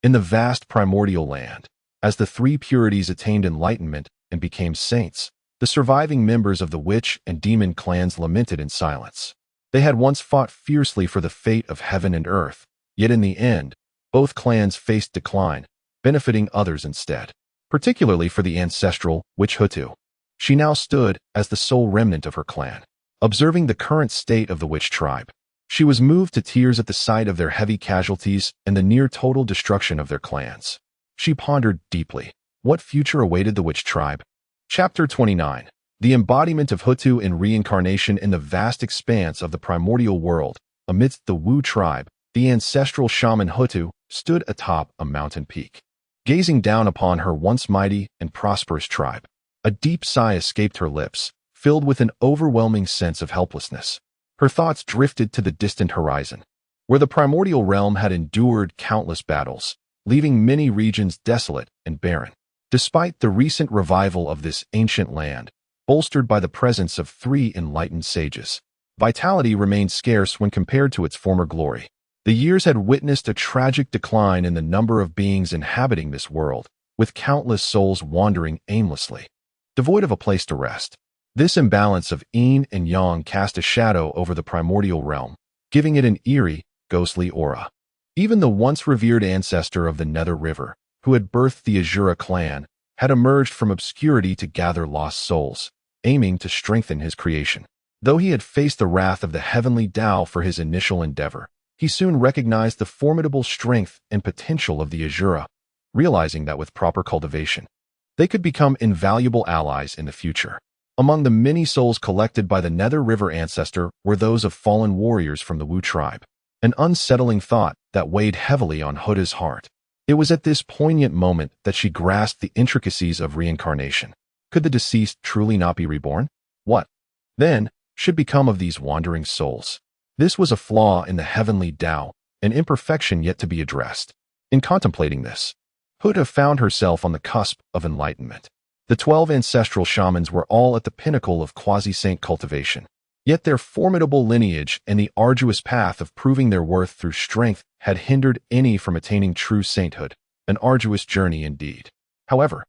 in the vast primordial land, as the three purities attained enlightenment and became saints, the surviving members of the witch and demon clans lamented in silence. They had once fought fiercely for the fate of heaven and earth, yet in the end, both clans faced decline, benefiting others instead. Particularly for the ancestral witch Hutu. She now stood as the sole remnant of her clan. Observing the current state of the witch tribe, she was moved to tears at the sight of their heavy casualties and the near-total destruction of their clans. She pondered deeply. What future awaited the witch tribe? Chapter 29. The embodiment of Hutu in reincarnation in the vast expanse of the primordial world. Amidst the Wu tribe, the ancestral shaman Hutu stood atop a mountain peak. Gazing down upon her once mighty and prosperous tribe, a deep sigh escaped her lips, filled with an overwhelming sense of helplessness. Her thoughts drifted to the distant horizon, where the primordial realm had endured countless battles, leaving many regions desolate and barren. Despite the recent revival of this ancient land, bolstered by the presence of 3 enlightened sages, vitality remained scarce when compared to its former glory. The years had witnessed a tragic decline in the number of beings inhabiting this world, with countless souls wandering aimlessly, devoid of a place to rest. This imbalance of yin and yang cast a shadow over the primordial realm, giving it an eerie, ghostly aura. Even the once revered ancestor of the Nether River, who had birthed the Azura clan, had emerged from obscurity to gather lost souls, aiming to strengthen his creation. Though he had faced the wrath of the heavenly Tao for his initial endeavor, he soon recognized the formidable strength and potential of the Azura, realizing that with proper cultivation, they could become invaluable allies in the future. Among the many souls collected by the Nether River ancestor were those of fallen warriors from the Wu tribe, an unsettling thought that weighed heavily on Huda's heart. It was at this poignant moment that she grasped the intricacies of reincarnation. Could the deceased truly not be reborn? What, then, should become of these wandering souls? This was a flaw in the heavenly Tao, an imperfection yet to be addressed. In contemplating this, Huda found herself on the cusp of enlightenment. The 12 ancestral shamans were all at the pinnacle of quasi-saint cultivation. Yet their formidable lineage and the arduous path of proving their worth through strength had hindered any from attaining true sainthood, an arduous journey indeed. However,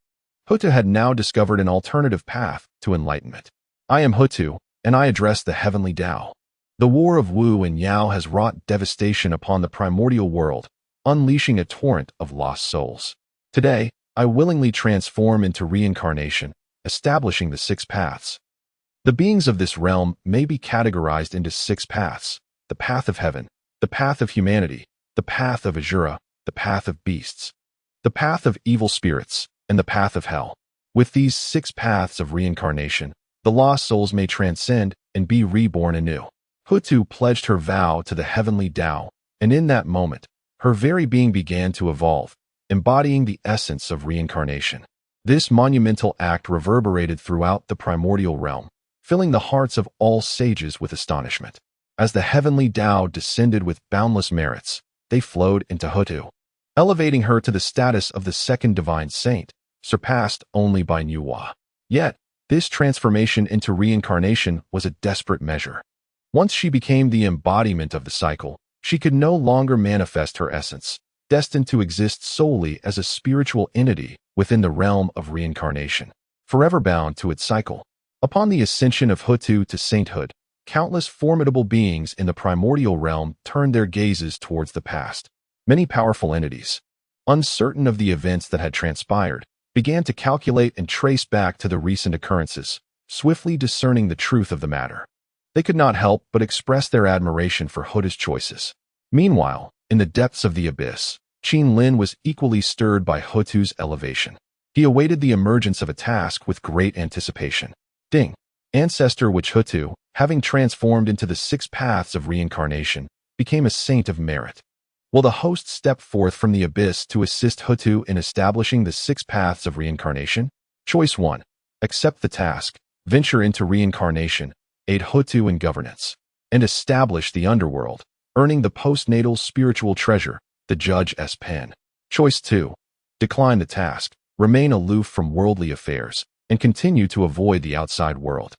Hutu had now discovered an alternative path to enlightenment. I am Hutu, and I address the heavenly Tao. The war of Wu and Yao has wrought devastation upon the primordial world, unleashing a torrent of lost souls. Today, I willingly transform into reincarnation, establishing the 6 paths. The beings of this realm may be categorized into 6 paths: the path of heaven, the path of humanity, the path of Azura, the path of beasts, the path of evil spirits, and the path of hell. With these 6 paths of reincarnation, the lost souls may transcend and be reborn anew. Hutu pledged her vow to the heavenly Tao, and in that moment, her very being began to evolve, embodying the essence of reincarnation. This monumental act reverberated throughout the primordial realm, filling the hearts of all sages with astonishment. As the heavenly Tao descended with boundless merits, they flowed into Hutu, elevating her to the status of the second divine saint, surpassed only by Nuwa. Yet, this transformation into reincarnation was a desperate measure. Once she became the embodiment of the cycle, she could no longer manifest her essence, destined to exist solely as a spiritual entity within the realm of reincarnation, forever bound to its cycle. Upon the ascension of Hutu to sainthood, countless formidable beings in the primordial realm turned their gazes towards the past. Many powerful entities, uncertain of the events that had transpired, began to calculate and trace back to the recent occurrences, swiftly discerning the truth of the matter. They could not help but express their admiration for Huda's choices. Meanwhile, in the depths of the abyss, Qin Lin was equally stirred by Hutu's elevation. He awaited the emergence of a task with great anticipation. Ding, ancestor witch Hutu, having transformed into the 6 paths of reincarnation, became a saint of merit. Will the host step forth from the abyss to assist Hutu in establishing the 6 paths of reincarnation? Choice 1. Accept the task, venture into reincarnation, aid Hutu in governance, and establish the underworld, earning the postnatal spiritual treasure, the Judge's Pen. Choice 2. Decline the task, remain aloof from worldly affairs, and continue to avoid the outside world.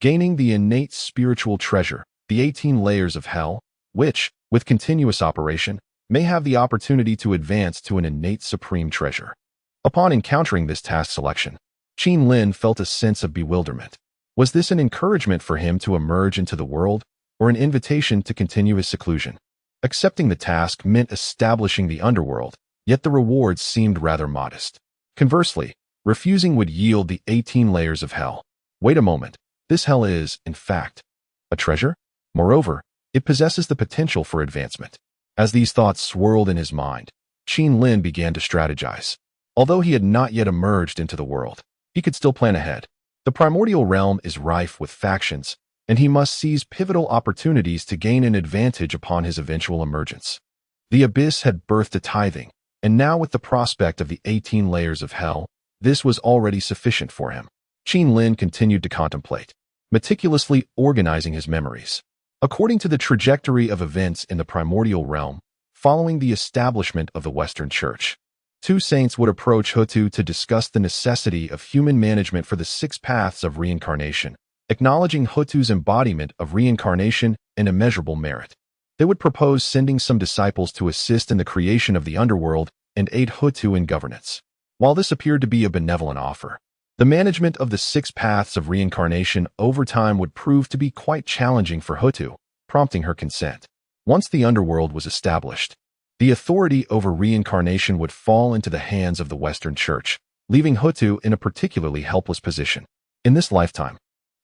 Gaining the innate spiritual treasure, the 18 layers of hell, which, with continuous operation, may have the opportunity to advance to an innate supreme treasure. Upon encountering this task selection, Qin Lin felt a sense of bewilderment. Was this an encouragement for him to emerge into the world, or an invitation to continue his seclusion? Accepting the task meant establishing the underworld, yet the rewards seemed rather modest. Conversely, refusing would yield the 18 layers of hell. Wait a moment, this hell is, in fact, a treasure? Moreover, it possesses the potential for advancement. As these thoughts swirled in his mind, Qin Lin began to strategize. Although he had not yet emerged into the world, he could still plan ahead. The primordial realm is rife with factions, and he must seize pivotal opportunities to gain an advantage upon his eventual emergence. The abyss had birthed a tithing, and now with the prospect of the 18 layers of hell, this was already sufficient for him. Qin Lin continued to contemplate, meticulously organizing his memories. According to the trajectory of events in the primordial realm, following the establishment of the Western Church, 2 saints would approach Hutu to discuss the necessity of human management for the 6 paths of reincarnation, acknowledging Hutu's embodiment of reincarnation and immeasurable merit. They would propose sending some disciples to assist in the creation of the underworld and aid Hutu in governance. While this appeared to be a benevolent offer, the management of the 6 paths of reincarnation over time would prove to be quite challenging for Hutu, prompting her consent. Once the underworld was established, the authority over reincarnation would fall into the hands of the Western Church, leaving Hutu in a particularly helpless position. In this lifetime,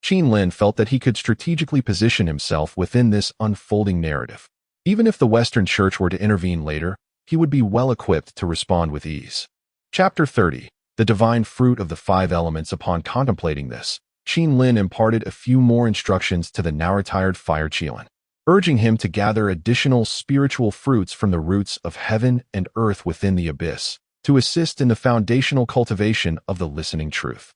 Qin Lin felt that he could strategically position himself within this unfolding narrative. Even if the Western Church were to intervene later, he would be well equipped to respond with ease. Chapter 30. The divine fruit of the 5 elements. Upon contemplating this, Qin Lin imparted a few more instructions to the now retired fire Qilin, urging him to gather additional spiritual fruits from the roots of heaven and earth within the abyss, to assist in the foundational cultivation of the listening truth.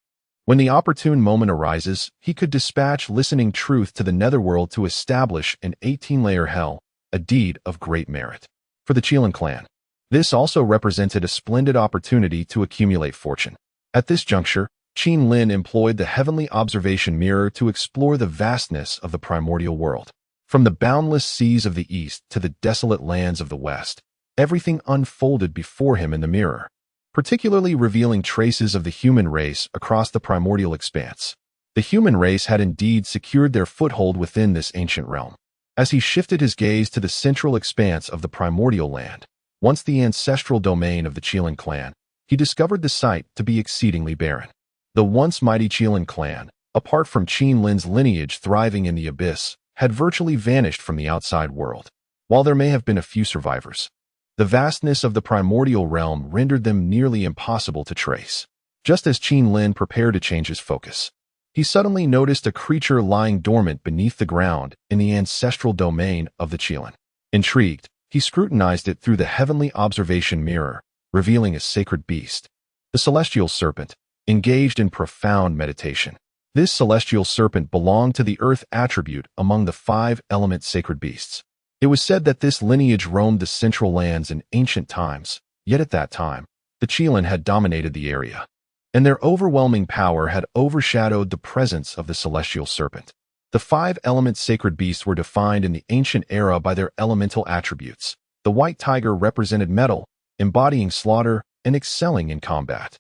When the opportune moment arises, he could dispatch listening truth to the netherworld to establish an 18-layer hell, a deed of great merit. For the Qilin clan, this also represented a splendid opportunity to accumulate fortune. At this juncture, Qin Lin employed the heavenly observation mirror to explore the vastness of the primordial world. From the boundless seas of the east to the desolate lands of the west, everything unfolded before him in the mirror, particularly revealing traces of the human race across the primordial expanse. The human race had indeed secured their foothold within this ancient realm. As he shifted his gaze to the central expanse of the primordial land, once the ancestral domain of the Qilin clan, he discovered the site to be exceedingly barren. The once mighty Qilin clan, apart from Qin Lin's lineage thriving in the abyss, had virtually vanished from the outside world. While there may have been a few survivors, the vastness of the primordial realm rendered them nearly impossible to trace. Just as Qin Lin prepared to change his focus, he suddenly noticed a creature lying dormant beneath the ground in the ancestral domain of the Qilin. Intrigued, he scrutinized it through the heavenly observation mirror, revealing a sacred beast, the celestial serpent, engaged in profound meditation. This celestial serpent belonged to the earth attribute among the 5 element sacred beasts. It was said that this lineage roamed the central lands in ancient times, yet at that time, the Qilin had dominated the area, and their overwhelming power had overshadowed the presence of the celestial serpent. The 5 element sacred beasts were defined in the ancient era by their elemental attributes. The white tiger represented metal, embodying slaughter and excelling in combat.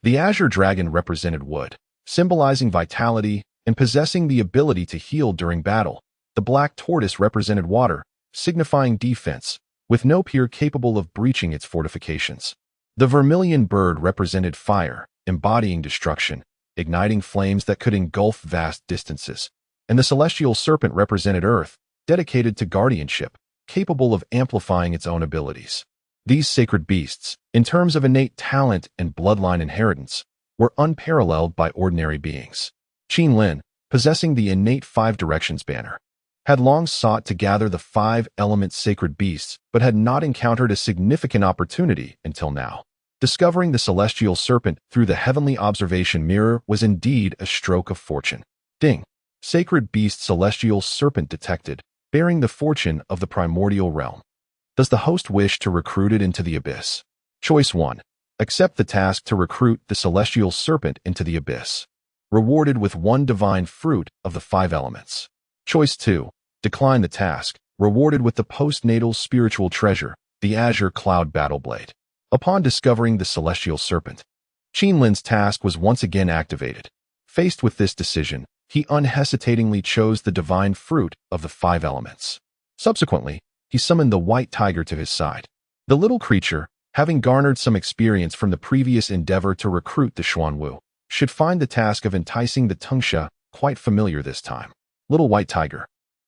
The azure dragon represented wood, symbolizing vitality and possessing the ability to heal during battle. The black tortoise represented water, signifying defense, with no peer capable of breaching its fortifications. The vermilion bird represented fire, embodying destruction, igniting flames that could engulf vast distances. And the celestial serpent represented earth, dedicated to guardianship, capable of amplifying its own abilities. These sacred beasts, in terms of innate talent and bloodline inheritance, were unparalleled by ordinary beings. Qin Lin, possessing the innate 5 directions banner, had long sought to gather the 5 element sacred beasts but had not encountered a significant opportunity until now. Discovering the celestial serpent through the heavenly observation mirror was indeed a stroke of fortune. Ding! Sacred beast celestial serpent detected, bearing the fortune of the primordial realm. Does the host wish to recruit it into the abyss? Choice 1. Accept the task to recruit the celestial serpent into the abyss. Rewarded with one divine fruit of the 5 elements. Choice 2. Decline the task. Rewarded with the postnatal spiritual treasure, the azure cloud battle blade. Upon discovering the celestial serpent, Qinlin's task was once again activated. Faced with this decision, he unhesitatingly chose the divine fruit of the 5 elements. Subsequently, he summoned the white tiger to his side. The little creature, having garnered some experience from the previous endeavor to recruit the Xuanwu, should find the task of enticing the Tungsha quite familiar this time. Little white tiger.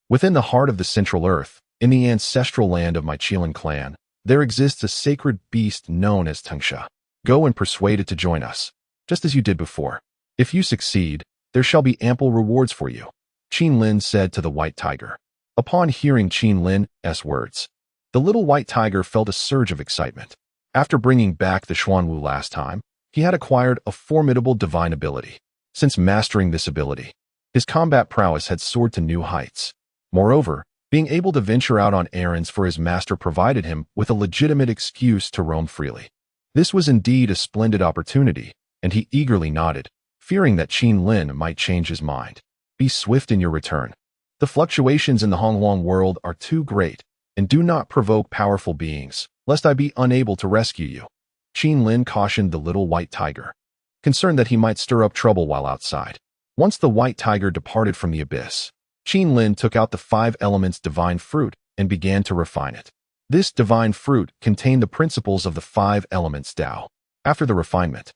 Within the heart of the Central Earth, in the ancestral land of my Qilin clan, there exists a sacred beast known as Tungsha. Go and persuade it to join us, just as you did before. If you succeed, there shall be ample rewards for you, Qinlin said to the white tiger. Upon hearing Qinlin's words, the little white tiger felt a surge of excitement. After bringing back the Xuanwu last time, he had acquired a formidable divine ability. Since mastering this ability, his combat prowess had soared to new heights. Moreover, being able to venture out on errands for his master provided him with a legitimate excuse to roam freely. This was indeed a splendid opportunity, and he eagerly nodded, fearing that Qinlin might change his mind. Be swift in your return. The fluctuations in the Hongluang world are too great, and do not provoke powerful beings, lest I be unable to rescue you, Qinlin cautioned the little white tiger, concerned that he might stir up trouble while outside. Once the white tiger departed from the abyss, Qinlin took out the 5 elements divine fruit and began to refine it. This divine fruit contained the principles of the 5 elements Tao. After the refinement,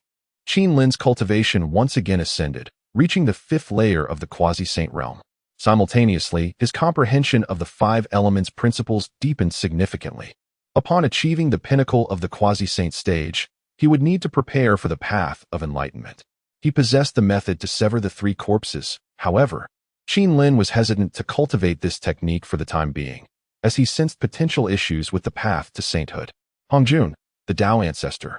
Qinlin's cultivation once again ascended, reaching the 5th layer of the quasi-saint realm. Simultaneously, his comprehension of the 5 elements principles deepened significantly. Upon achieving the pinnacle of the quasi-saint stage, he would need to prepare for the path of enlightenment. He possessed the method to sever the 3 corpses. However, Qinlin was hesitant to cultivate this technique for the time being, as he sensed potential issues with the path to sainthood. Hongjun, the Tao ancestor,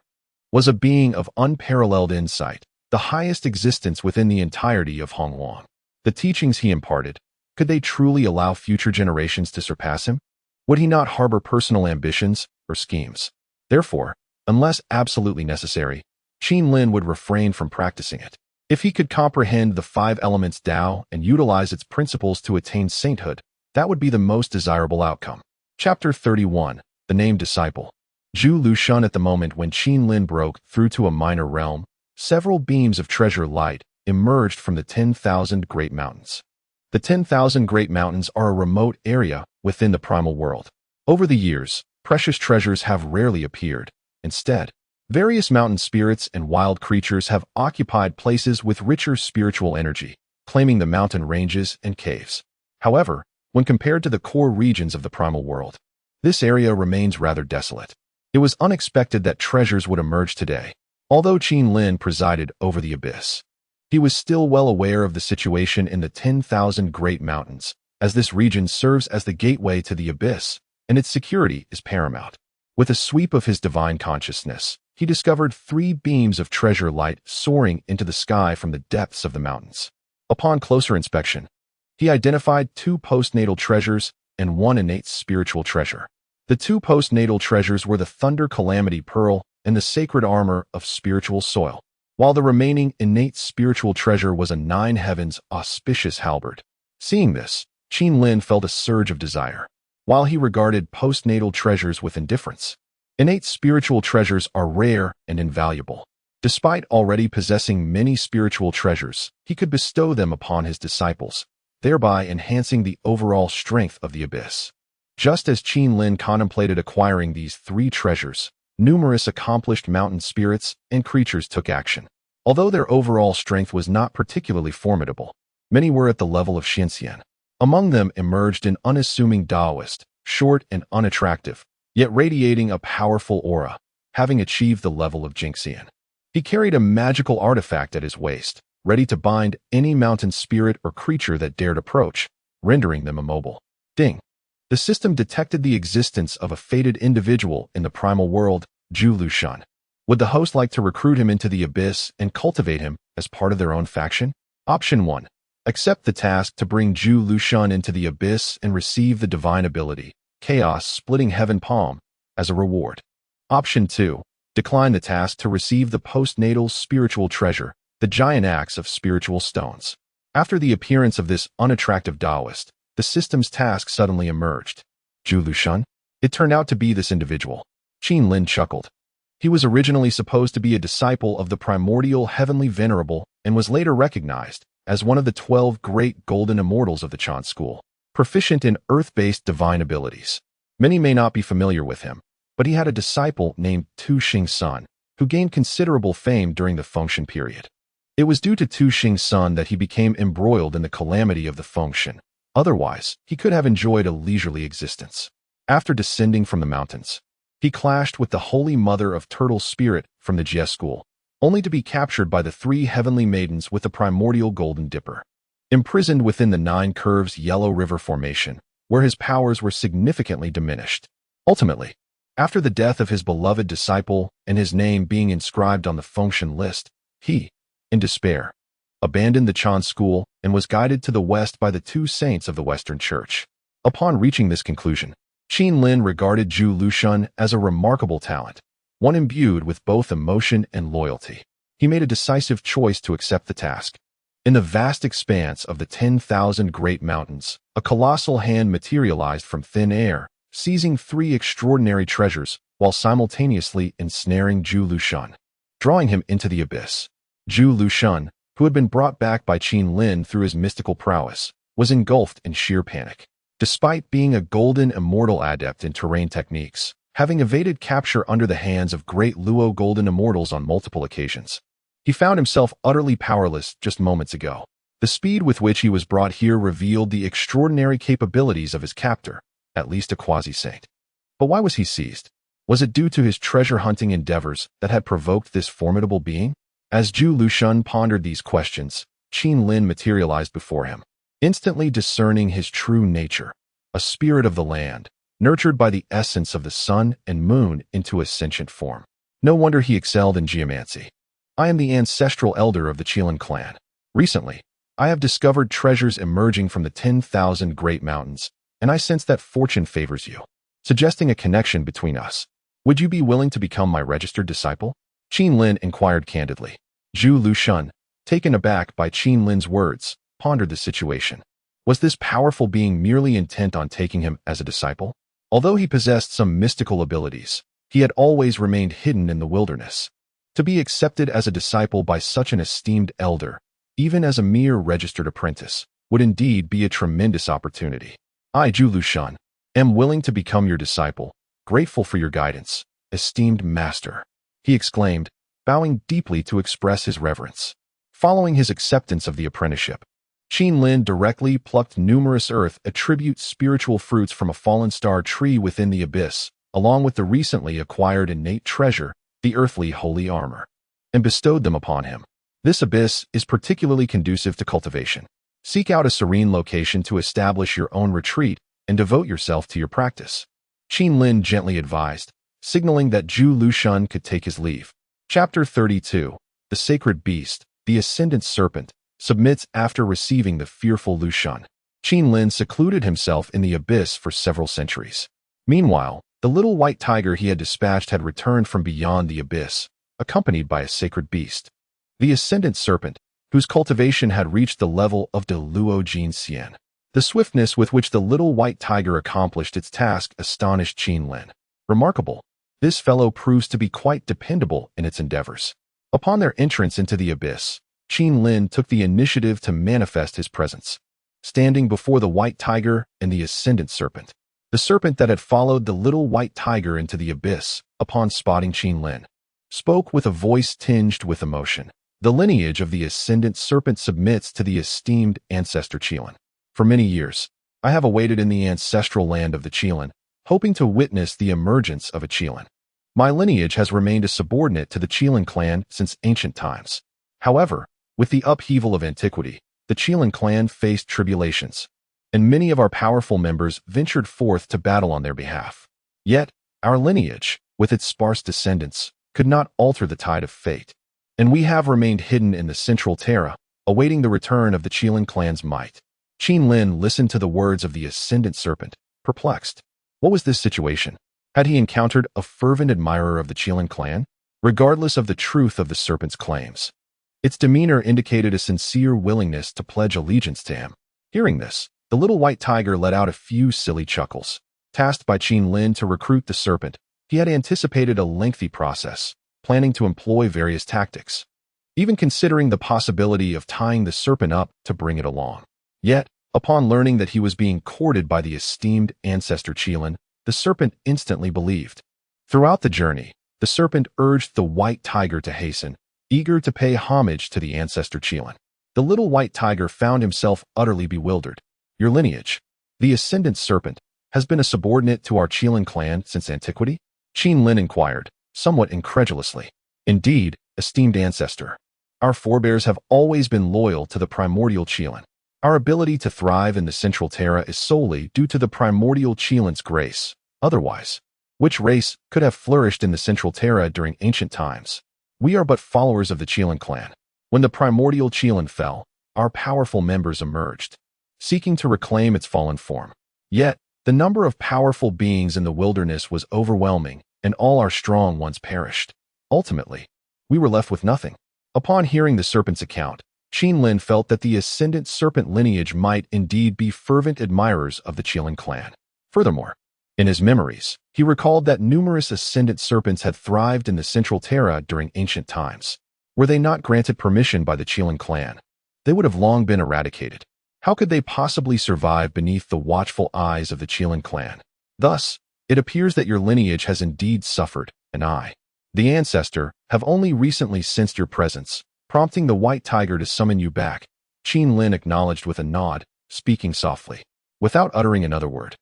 was a being of unparalleled insight, the highest existence within the entirety of Hongluang. The teachings he imparted, could they truly allow future generations to surpass him? Would he not harbor personal ambitions or schemes? Therefore, unless absolutely necessary, Qinlin would refrain from practicing it. If he could comprehend the 5 elements Tao and utilize its principles to attain sainthood, that would be the most desirable outcome. Chapter 31. The Named Disciple. Zhu Lushun. At the moment when Qinlin broke through to a minor realm, several beams of treasure light emerged from the 10,000 Great Mountains. The 10,000 Great Mountains are a remote area within the primal world. Over the years, precious treasures have rarely appeared. Instead, various mountain spirits and wild creatures have occupied places with richer spiritual energy, claiming the mountain ranges and caves. However, when compared to the core regions of the primal world, this area remains rather desolate. It was unexpected that treasures would emerge today. Although Qinlin presided over the abyss, he was still well aware of the situation in the 10,000 Great Mountains, as this region serves as the gateway to the abyss, and its security is paramount. With a sweep of his divine consciousness, he discovered 3 beams of treasure light soaring into the sky from the depths of the mountains. Upon closer inspection, he identified 2 postnatal treasures and 1 innate spiritual treasure. The 2 postnatal treasures were the Thunder Calamity Pearl and the Sacred Armor of Spiritual Soil, while the remaining innate spiritual treasure was a 9 Heavens auspicious halberd. Seeing this, Qinlin felt a surge of desire. While he regarded postnatal treasures with indifference, innate spiritual treasures are rare and invaluable. Despite already possessing many spiritual treasures, he could bestow them upon his disciples, thereby enhancing the overall strength of the abyss. Just as Qinlin contemplated acquiring these 3 treasures, numerous accomplished mountain spirits and creatures took action. Although their overall strength was not particularly formidable, many were at the level of Xinxian. Among them emerged an unassuming Taoist, short and unattractive, yet radiating a powerful aura, having achieved the level of Jingxian. He carried a magical artifact at his waist, ready to bind any mountain spirit or creature that dared approach, rendering them immobile. Ding! The system detected the existence of a fated individual in the primal world, Zhu Lushun. Would the host like to recruit him into the abyss and cultivate him as part of their own faction? Option 1. Accept the task to bring Zhu Lushun into the abyss and receive the divine ability, Chaos Splitting Heaven Palm, as a reward. Option 2. declined the task to receive the postnatal spiritual treasure, the giant axe of spiritual stones. After the appearance of this unattractive Taoist, the system's task suddenly emerged. Zhu Lushun? It turned out to be this individual. Qin Lin chuckled. He was originally supposed to be a disciple of the primordial heavenly venerable and was later recognized as one of the 12 great golden immortals of the Chan school, proficient in earth-based divine abilities. Many may not be familiar with him, but he had a disciple named Tu Xing Sun, who gained considerable fame during the Fengshen period. It was due to Tu Xing Sun that he became embroiled in the calamity of the Fengshen. Otherwise, he could have enjoyed a leisurely existence. After descending from the mountains, he clashed with the Holy Mother of Turtle Spirit from the Jie school, only to be captured by the 3 heavenly maidens with the primordial golden dipper. Imprisoned within the 9 Curves Yellow River Formation, where his powers were significantly diminished. Ultimately, after the death of his beloved disciple and his name being inscribed on the Fengshen list, he, in despair, abandoned the Chan school and was guided to the west by the 2 saints of the Western Church. Upon reaching this conclusion, Qin Lin regarded Zhu Lushun as a remarkable talent, one imbued with both emotion and loyalty. He made a decisive choice to accept the task. In the vast expanse of the 10,000 great mountains, a colossal hand materialized from thin air, seizing 3 extraordinary treasures while simultaneously ensnaring Zhu Lushun, drawing him into the abyss. Zhu Lushun, who had been brought back by Qin Lin through his mystical prowess, was engulfed in sheer panic. Despite being a golden immortal adept in terrain techniques, having evaded capture under the hands of great Luo golden immortals on multiple occasions, he found himself utterly powerless just moments ago. The speed with which he was brought here revealed the extraordinary capabilities of his captor, at least a quasi-saint. But why was he seized? Was it due to his treasure-hunting endeavors that had provoked this formidable being? As Zhu Lushun pondered these questions, Qin Lin materialized before him, instantly discerning his true nature, a spirit of the land, nurtured by the essence of the sun and moon into a sentient form. No wonder he excelled in geomancy. I am the ancestral elder of the Qilin clan. Recently, I have discovered treasures emerging from the 10,000 great mountains, and I sense that fortune favors you, suggesting a connection between us. Would you be willing to become my registered disciple? Qin Lin inquired candidly. Zhu Lushun, taken aback by Qin Lin's words, pondered the situation. Was this powerful being merely intent on taking him as a disciple? Although he possessed some mystical abilities, he had always remained hidden in the wilderness. To be accepted as a disciple by such an esteemed elder, even as a mere registered apprentice, would indeed be a tremendous opportunity. I, Zhu Lushun, am willing to become your disciple, grateful for your guidance, esteemed master, he exclaimed, bowing deeply to express his reverence. Following his acceptance of the apprenticeship, Qin Lin directly plucked numerous earth attribute spiritual fruits from a fallen star tree within the abyss, along with the recently acquired innate treasure, the earthly holy armor, and bestowed them upon him. This abyss is particularly conducive to cultivation. Seek out a serene location to establish your own retreat and devote yourself to your practice, Qin Lin gently advised, signaling that Zhu Lushun could take his leave. Chapter 32. The Sacred Beast, the Ascendant Serpent, submits after receiving the fearful Lushun. Qin Lin secluded himself in the abyss for several centuries. Meanwhile, the little white tiger he had dispatched had returned from beyond the abyss, accompanied by a sacred beast. The Ascendant Serpent, whose cultivation had reached the level of De Luo Jin Xian. The swiftness with which the little white tiger accomplished its task astonished Qin Lin. Remarkable. This fellow proves to be quite dependable in its endeavors. Upon their entrance into the abyss, Qin Lin took the initiative to manifest his presence. Standing before the white tiger and the Ascendant Serpent, the serpent that had followed the little white tiger into the abyss, upon spotting Qin Lin, spoke with a voice tinged with emotion. The lineage of the Ascendant Serpent submits to the esteemed ancestor Qilin. For many years, I have awaited in the ancestral land of the Qilin, hoping to witness the emergence of a Qilin. My lineage has remained a subordinate to the Qilin clan since ancient times. However, with the upheaval of antiquity, the Qilin clan faced tribulations, and many of our powerful members ventured forth to battle on their behalf. Yet, our lineage, with its sparse descendants, could not alter the tide of fate, and we have remained hidden in the Central Terra, awaiting the return of the Qilin clan's might. Qin Lin listened to the words of the Ascendant Serpent, perplexed. What was this situation? Had he encountered a fervent admirer of the Qilin clan? regardless of the truth of the serpent's claims. Its demeanor indicated a sincere willingness to pledge allegiance to him. Hearing this, the little white tiger let out a few silly chuckles. Tasked by Qin Lin to recruit the serpent, he had anticipated a lengthy process, planning to employ various tactics, even considering the possibility of tying the serpent up to bring it along. Yet, upon learning that he was being courted by the esteemed ancestor Qilin, the serpent instantly believed. Throughout the journey, the serpent urged the white tiger to hasten, eager to pay homage to the ancestor Qilin. The little white tiger found himself utterly bewildered. Your lineage, the ascendant serpent, has been a subordinate to our Qilin clan since antiquity? Qin Lin inquired, somewhat incredulously. Indeed, esteemed ancestor. Our forebears have always been loyal to the primordial Qilin. Our ability to thrive in the Central Terra is solely due to the primordial Qilin's grace. Otherwise, which race could have flourished in the Central Terra during ancient times? We are but followers of the Qilin clan. When the primordial Qilin fell, our powerful members emerged, seeking to reclaim its fallen form. Yet, the number of powerful beings in the wilderness was overwhelming, and all our strong ones perished. Ultimately, we were left with nothing. Upon hearing the serpent's account, Qin Lin felt that the ascendant serpent lineage might indeed be fervent admirers of the Qilin clan. Furthermore, in his memories, he recalled that numerous ascendant serpents had thrived in the Central Terra during ancient times. Were they not granted permission by the Qilin clan, they would have long been eradicated. How could they possibly survive beneath the watchful eyes of the Qilin clan? Thus, it appears that your lineage has indeed suffered, and I, the ancestor, have only recently sensed your presence, prompting the white tiger to summon you back. Qin Lin acknowledged with a nod, speaking softly. Without uttering another word,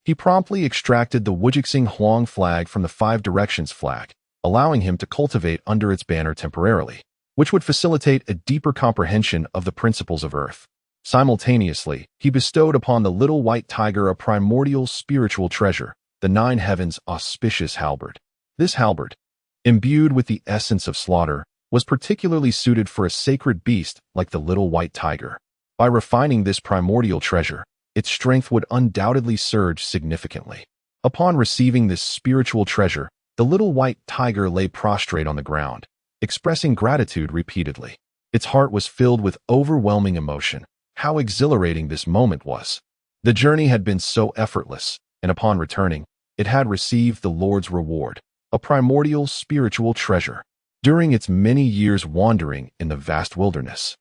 he promptly extracted the Wujixing Huang flag from the Five Directions flag, allowing him to cultivate under its banner temporarily, which would facilitate a deeper comprehension of the principles of Earth. Simultaneously, he bestowed upon the little white tiger a primordial spiritual treasure, the Nine Heavens auspicious halberd. This halberd, imbued with the essence of slaughter, was particularly suited for a sacred beast like the little white tiger. By refining this primordial treasure, its strength would undoubtedly surge significantly. Upon receiving this spiritual treasure, the little white tiger lay prostrate on the ground, expressing gratitude repeatedly. Its heart was filled with overwhelming emotion. How exhilarating this moment was. The journey had been so effortless, and upon returning, it had received the Lord's reward, a primordial spiritual treasure. During its many years wandering in the vast wilderness,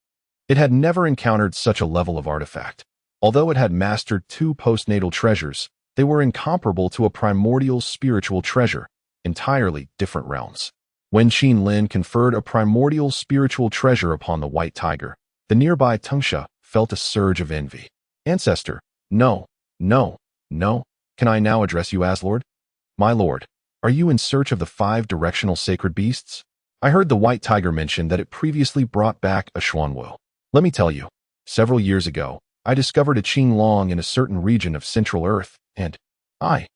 it had never encountered such a level of artifact. Although it had mastered two postnatal treasures, they were incomparable to a primordial spiritual treasure, entirely different realms. When Qin Lin conferred a primordial spiritual treasure upon the white tiger, the nearby Tungsha felt a surge of envy. Ancestor, no. Can I now address you as Lord? My lord, are you in search of the five directional sacred beasts? I heard the white tiger mention that it previously brought back a Xuanwu. Let me tell you, several years ago, I discovered a Qinglong in a certain region of Central Earth, and I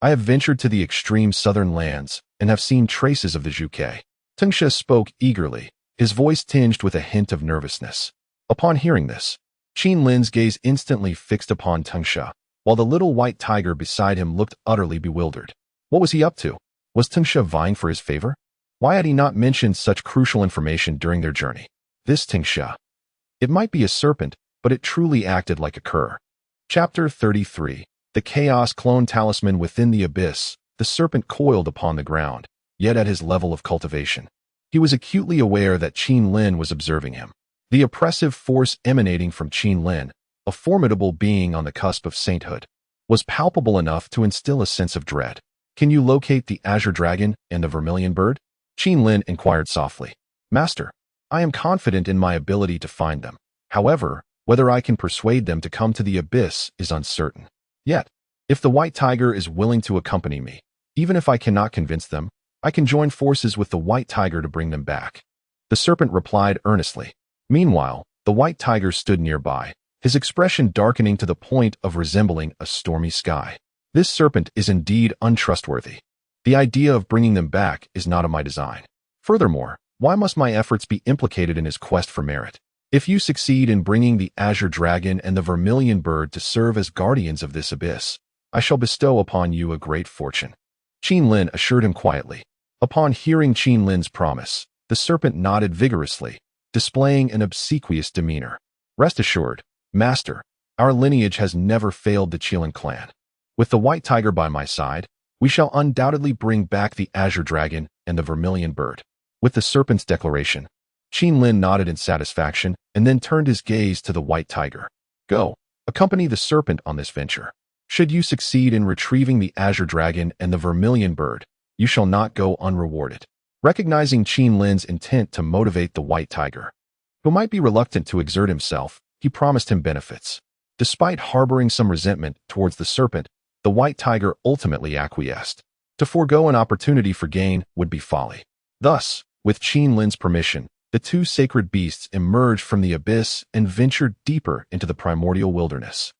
have ventured to the extreme southern lands and have seen traces of the Zhuke. Tungsha spoke eagerly, his voice tinged with a hint of nervousness. Upon hearing this, Qin Lin's gaze instantly fixed upon Tungsha, while the little white tiger beside him looked utterly bewildered. What was he up to? Was Tungsha vying for his favor? Why had he not mentioned such crucial information during their journey? This Tungsha. It might be a serpent, but it truly acted like a cur. Chapter 33. The Chaos Clone Talisman Within the Abyss. The serpent coiled upon the ground, yet at his level of cultivation. He was acutely aware that Qin Lin was observing him. The oppressive force emanating from Qin Lin, a formidable being on the cusp of sainthood, was palpable enough to instill a sense of dread. Can you locate the azure dragon and the vermilion bird? Qin Lin inquired softly. Master, I am confident in my ability to find them. However, whether I can persuade them to come to the abyss is uncertain. Yet, if the white tiger is willing to accompany me, even if I cannot convince them, I can join forces with the white tiger to bring them back. The serpent replied earnestly. Meanwhile, the white tiger stood nearby, his expression darkening to the point of resembling a stormy sky. This serpent is indeed untrustworthy. The idea of bringing them back is not of my design. Furthermore, why must my efforts be implicated in his quest for merit? If you succeed in bringing the azure dragon and the vermilion bird to serve as guardians of this abyss, I shall bestow upon you a great fortune. Qin Lin assured him quietly. Upon hearing Qin Lin's promise, the serpent nodded vigorously, displaying an obsequious demeanor. Rest assured, Master, our lineage has never failed the Qilin clan. With the white tiger by my side, we shall undoubtedly bring back the azure dragon and the vermilion bird. With the serpent's declaration, Qin Lin nodded in satisfaction and then turned his gaze to the white tiger. Go, accompany the serpent on this venture. Should you succeed in retrieving the azure dragon and the vermilion bird, you shall not go unrewarded. Recognizing Qin Lin's intent to motivate the white tiger, who might be reluctant to exert himself, he promised him benefits. Despite harboring some resentment towards the serpent, the white tiger ultimately acquiesced. To forego an opportunity for gain would be folly. Thus, with Qin Lin's permission, the two sacred beasts emerged from the abyss and ventured deeper into the primordial wilderness.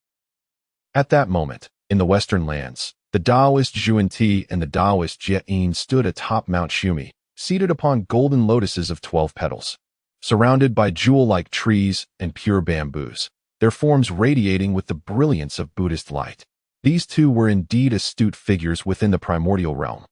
At that moment, in the western lands, the Taoist Zhuan-Ti and the Taoist Jie-In stood atop Mount Shumi, seated upon golden lotuses of 12 petals. Surrounded by jewel-like trees and pure bamboos, their forms radiating with the brilliance of Buddhist light. These two were indeed astute figures within the primordial realm.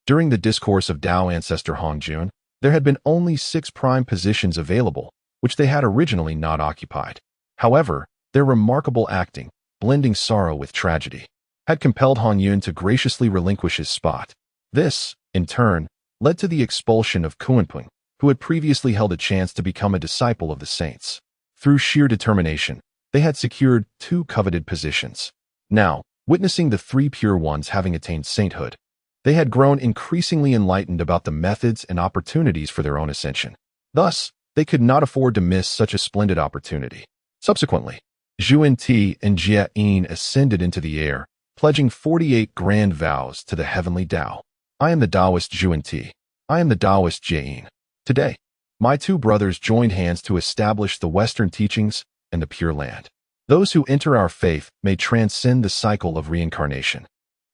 During the discourse of Tao ancestor Hongjun, there had been only 6 prime positions available, which they had originally not occupied. However, their remarkable acting, blending sorrow with tragedy, had compelled Hongyun to graciously relinquish his spot. This, in turn, led to the expulsion of Kuanping, who had previously held a chance to become a disciple of the saints. Through sheer determination, they had secured 2 coveted positions. Now, witnessing the 3 pure ones having attained sainthood, they had grown increasingly enlightened about the methods and opportunities for their own ascension. Thus, they could not afford to miss such a splendid opportunity. Subsequently, Zhuan-Ti and Jie-In ascended into the air, pledging 48 grand vows to the heavenly Tao. I am the Taoist Zhuan-Ti. I am the Taoist Jie-In. Today, my 2 brothers joined hands to establish the Western teachings and the Pure Land. Those who enter our faith may transcend the cycle of reincarnation,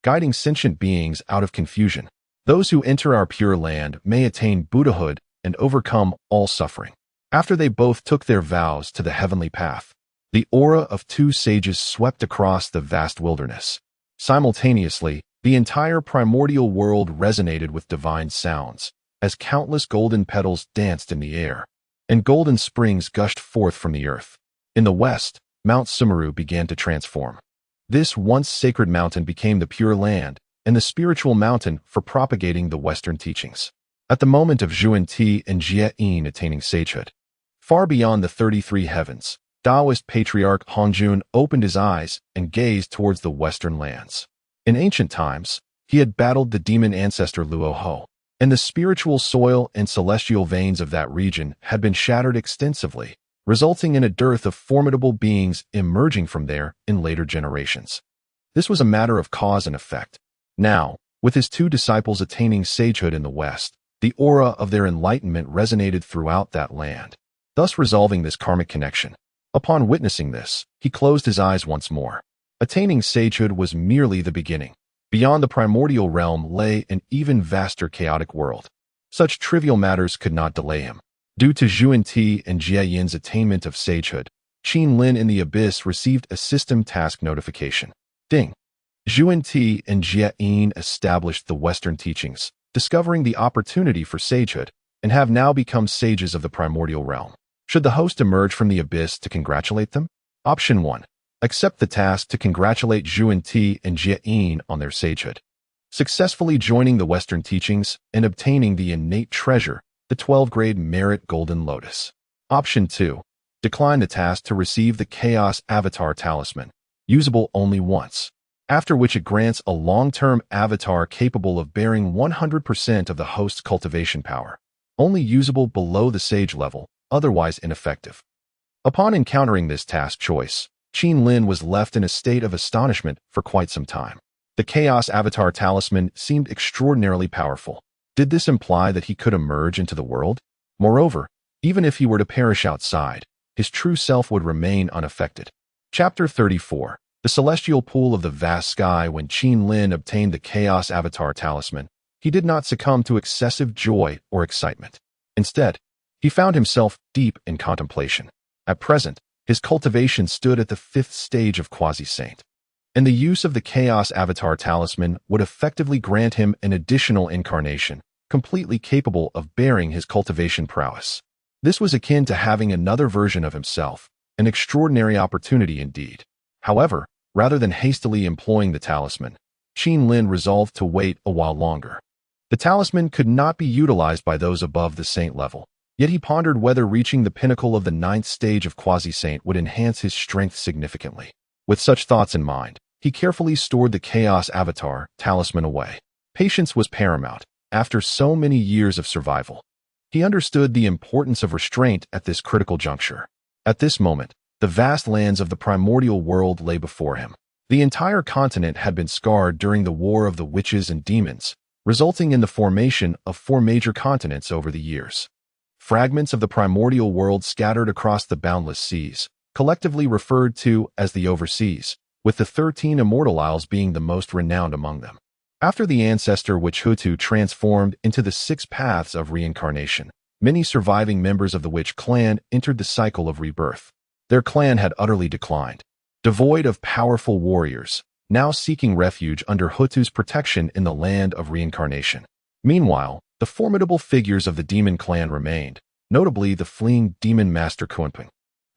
guiding sentient beings out of confusion. Those who enter our Pure Land may attain Buddhahood and overcome all suffering. After they both took their vows to the heavenly path, the aura of 2 sages swept across the vast wilderness. Simultaneously, the entire primordial world resonated with divine sounds, as countless golden petals danced in the air, and golden springs gushed forth from the earth. In the west, Mount Sumeru began to transform. This once sacred mountain became the Pure Land and the spiritual mountain for propagating the Western teachings. At the moment of Zhuan-Ti and Jie-In attaining sagehood, far beyond the 33 heavens, Taoist patriarch Hongjun opened his eyes and gazed towards the Western lands. In ancient times, he had battled the demon ancestor Luoho, and the spiritual soil and celestial veins of that region had been shattered extensively, resulting in a dearth of formidable beings emerging from there in later generations. This was a matter of cause and effect. Now, with his 2 disciples attaining sagehood in the West, the aura of their enlightenment resonated throughout that land, thus resolving this karmic connection. Upon witnessing this, he closed his eyes once more. Attaining sagehood was merely the beginning. Beyond the primordial realm lay an even vaster chaotic world. Such trivial matters could not delay him. Due to Zhuan-Ti and Jie-In's attainment of sagehood, Qin Lin in the abyss received a system task notification. Ding! Zhuan-Ti and Jie-In established the Western teachings, discovering the opportunity for sagehood, and have now become sages of the primordial realm. Should the host emerge from the abyss to congratulate them? Option 1. Accept the task to congratulate Zhuan-Ti and Jie-In on their sagehood, successfully joining the Western teachings and obtaining the innate treasure, the 12-grade merit golden lotus. Option 2. Decline the task to receive the Chaos Avatar Talisman, usable only once, after which it grants a long-term avatar capable of bearing 100% of the host's cultivation power, only usable below the sage level, otherwise ineffective. Upon encountering this task choice, Qin Lin was left in a state of astonishment for quite some time. The Chaos Avatar Talisman seemed extraordinarily powerful. Did this imply that he could emerge into the world? Moreover, even if he were to perish outside, his true self would remain unaffected. Chapter 34. The Celestial Pool of the Vast Sky. When Qin Lin obtained the Chaos Avatar Talisman, he did not succumb to excessive joy or excitement. Instead, he found himself deep in contemplation. At present, his cultivation stood at the 5th stage of quasi-saint, and the use of the Chaos Avatar Talisman would effectively grant him an additional incarnation, completely capable of bearing his cultivation prowess. This was akin to having another version of himself, an extraordinary opportunity indeed. However, rather than hastily employing the talisman, Qin Lin resolved to wait a while longer. The talisman could not be utilized by those above the saint level, yet he pondered whether reaching the pinnacle of the 9th stage of quasi-saint would enhance his strength significantly. With such thoughts in mind, he carefully stored the Chaos Avatar talisman away. Patience was paramount, after so many years of survival. He understood the importance of restraint at this critical juncture. At this moment, the vast lands of the primordial world lay before him. The entire continent had been scarred during the War of the Witches and Demons, resulting in the formation of 4 major continents over the years. Fragments of the primordial world scattered across the boundless seas, collectively referred to as the Overseas, with the 13 immortal isles being the most renowned among them. After the ancestor Witch Hutu transformed into the 6 paths of reincarnation, many surviving members of the Witch clan entered the cycle of rebirth. Their clan had utterly declined, devoid of powerful warriors, now seeking refuge under Hutu's protection in the land of reincarnation. Meanwhile, the formidable figures of the demon clan remained, notably the fleeing demon master Kunpeng,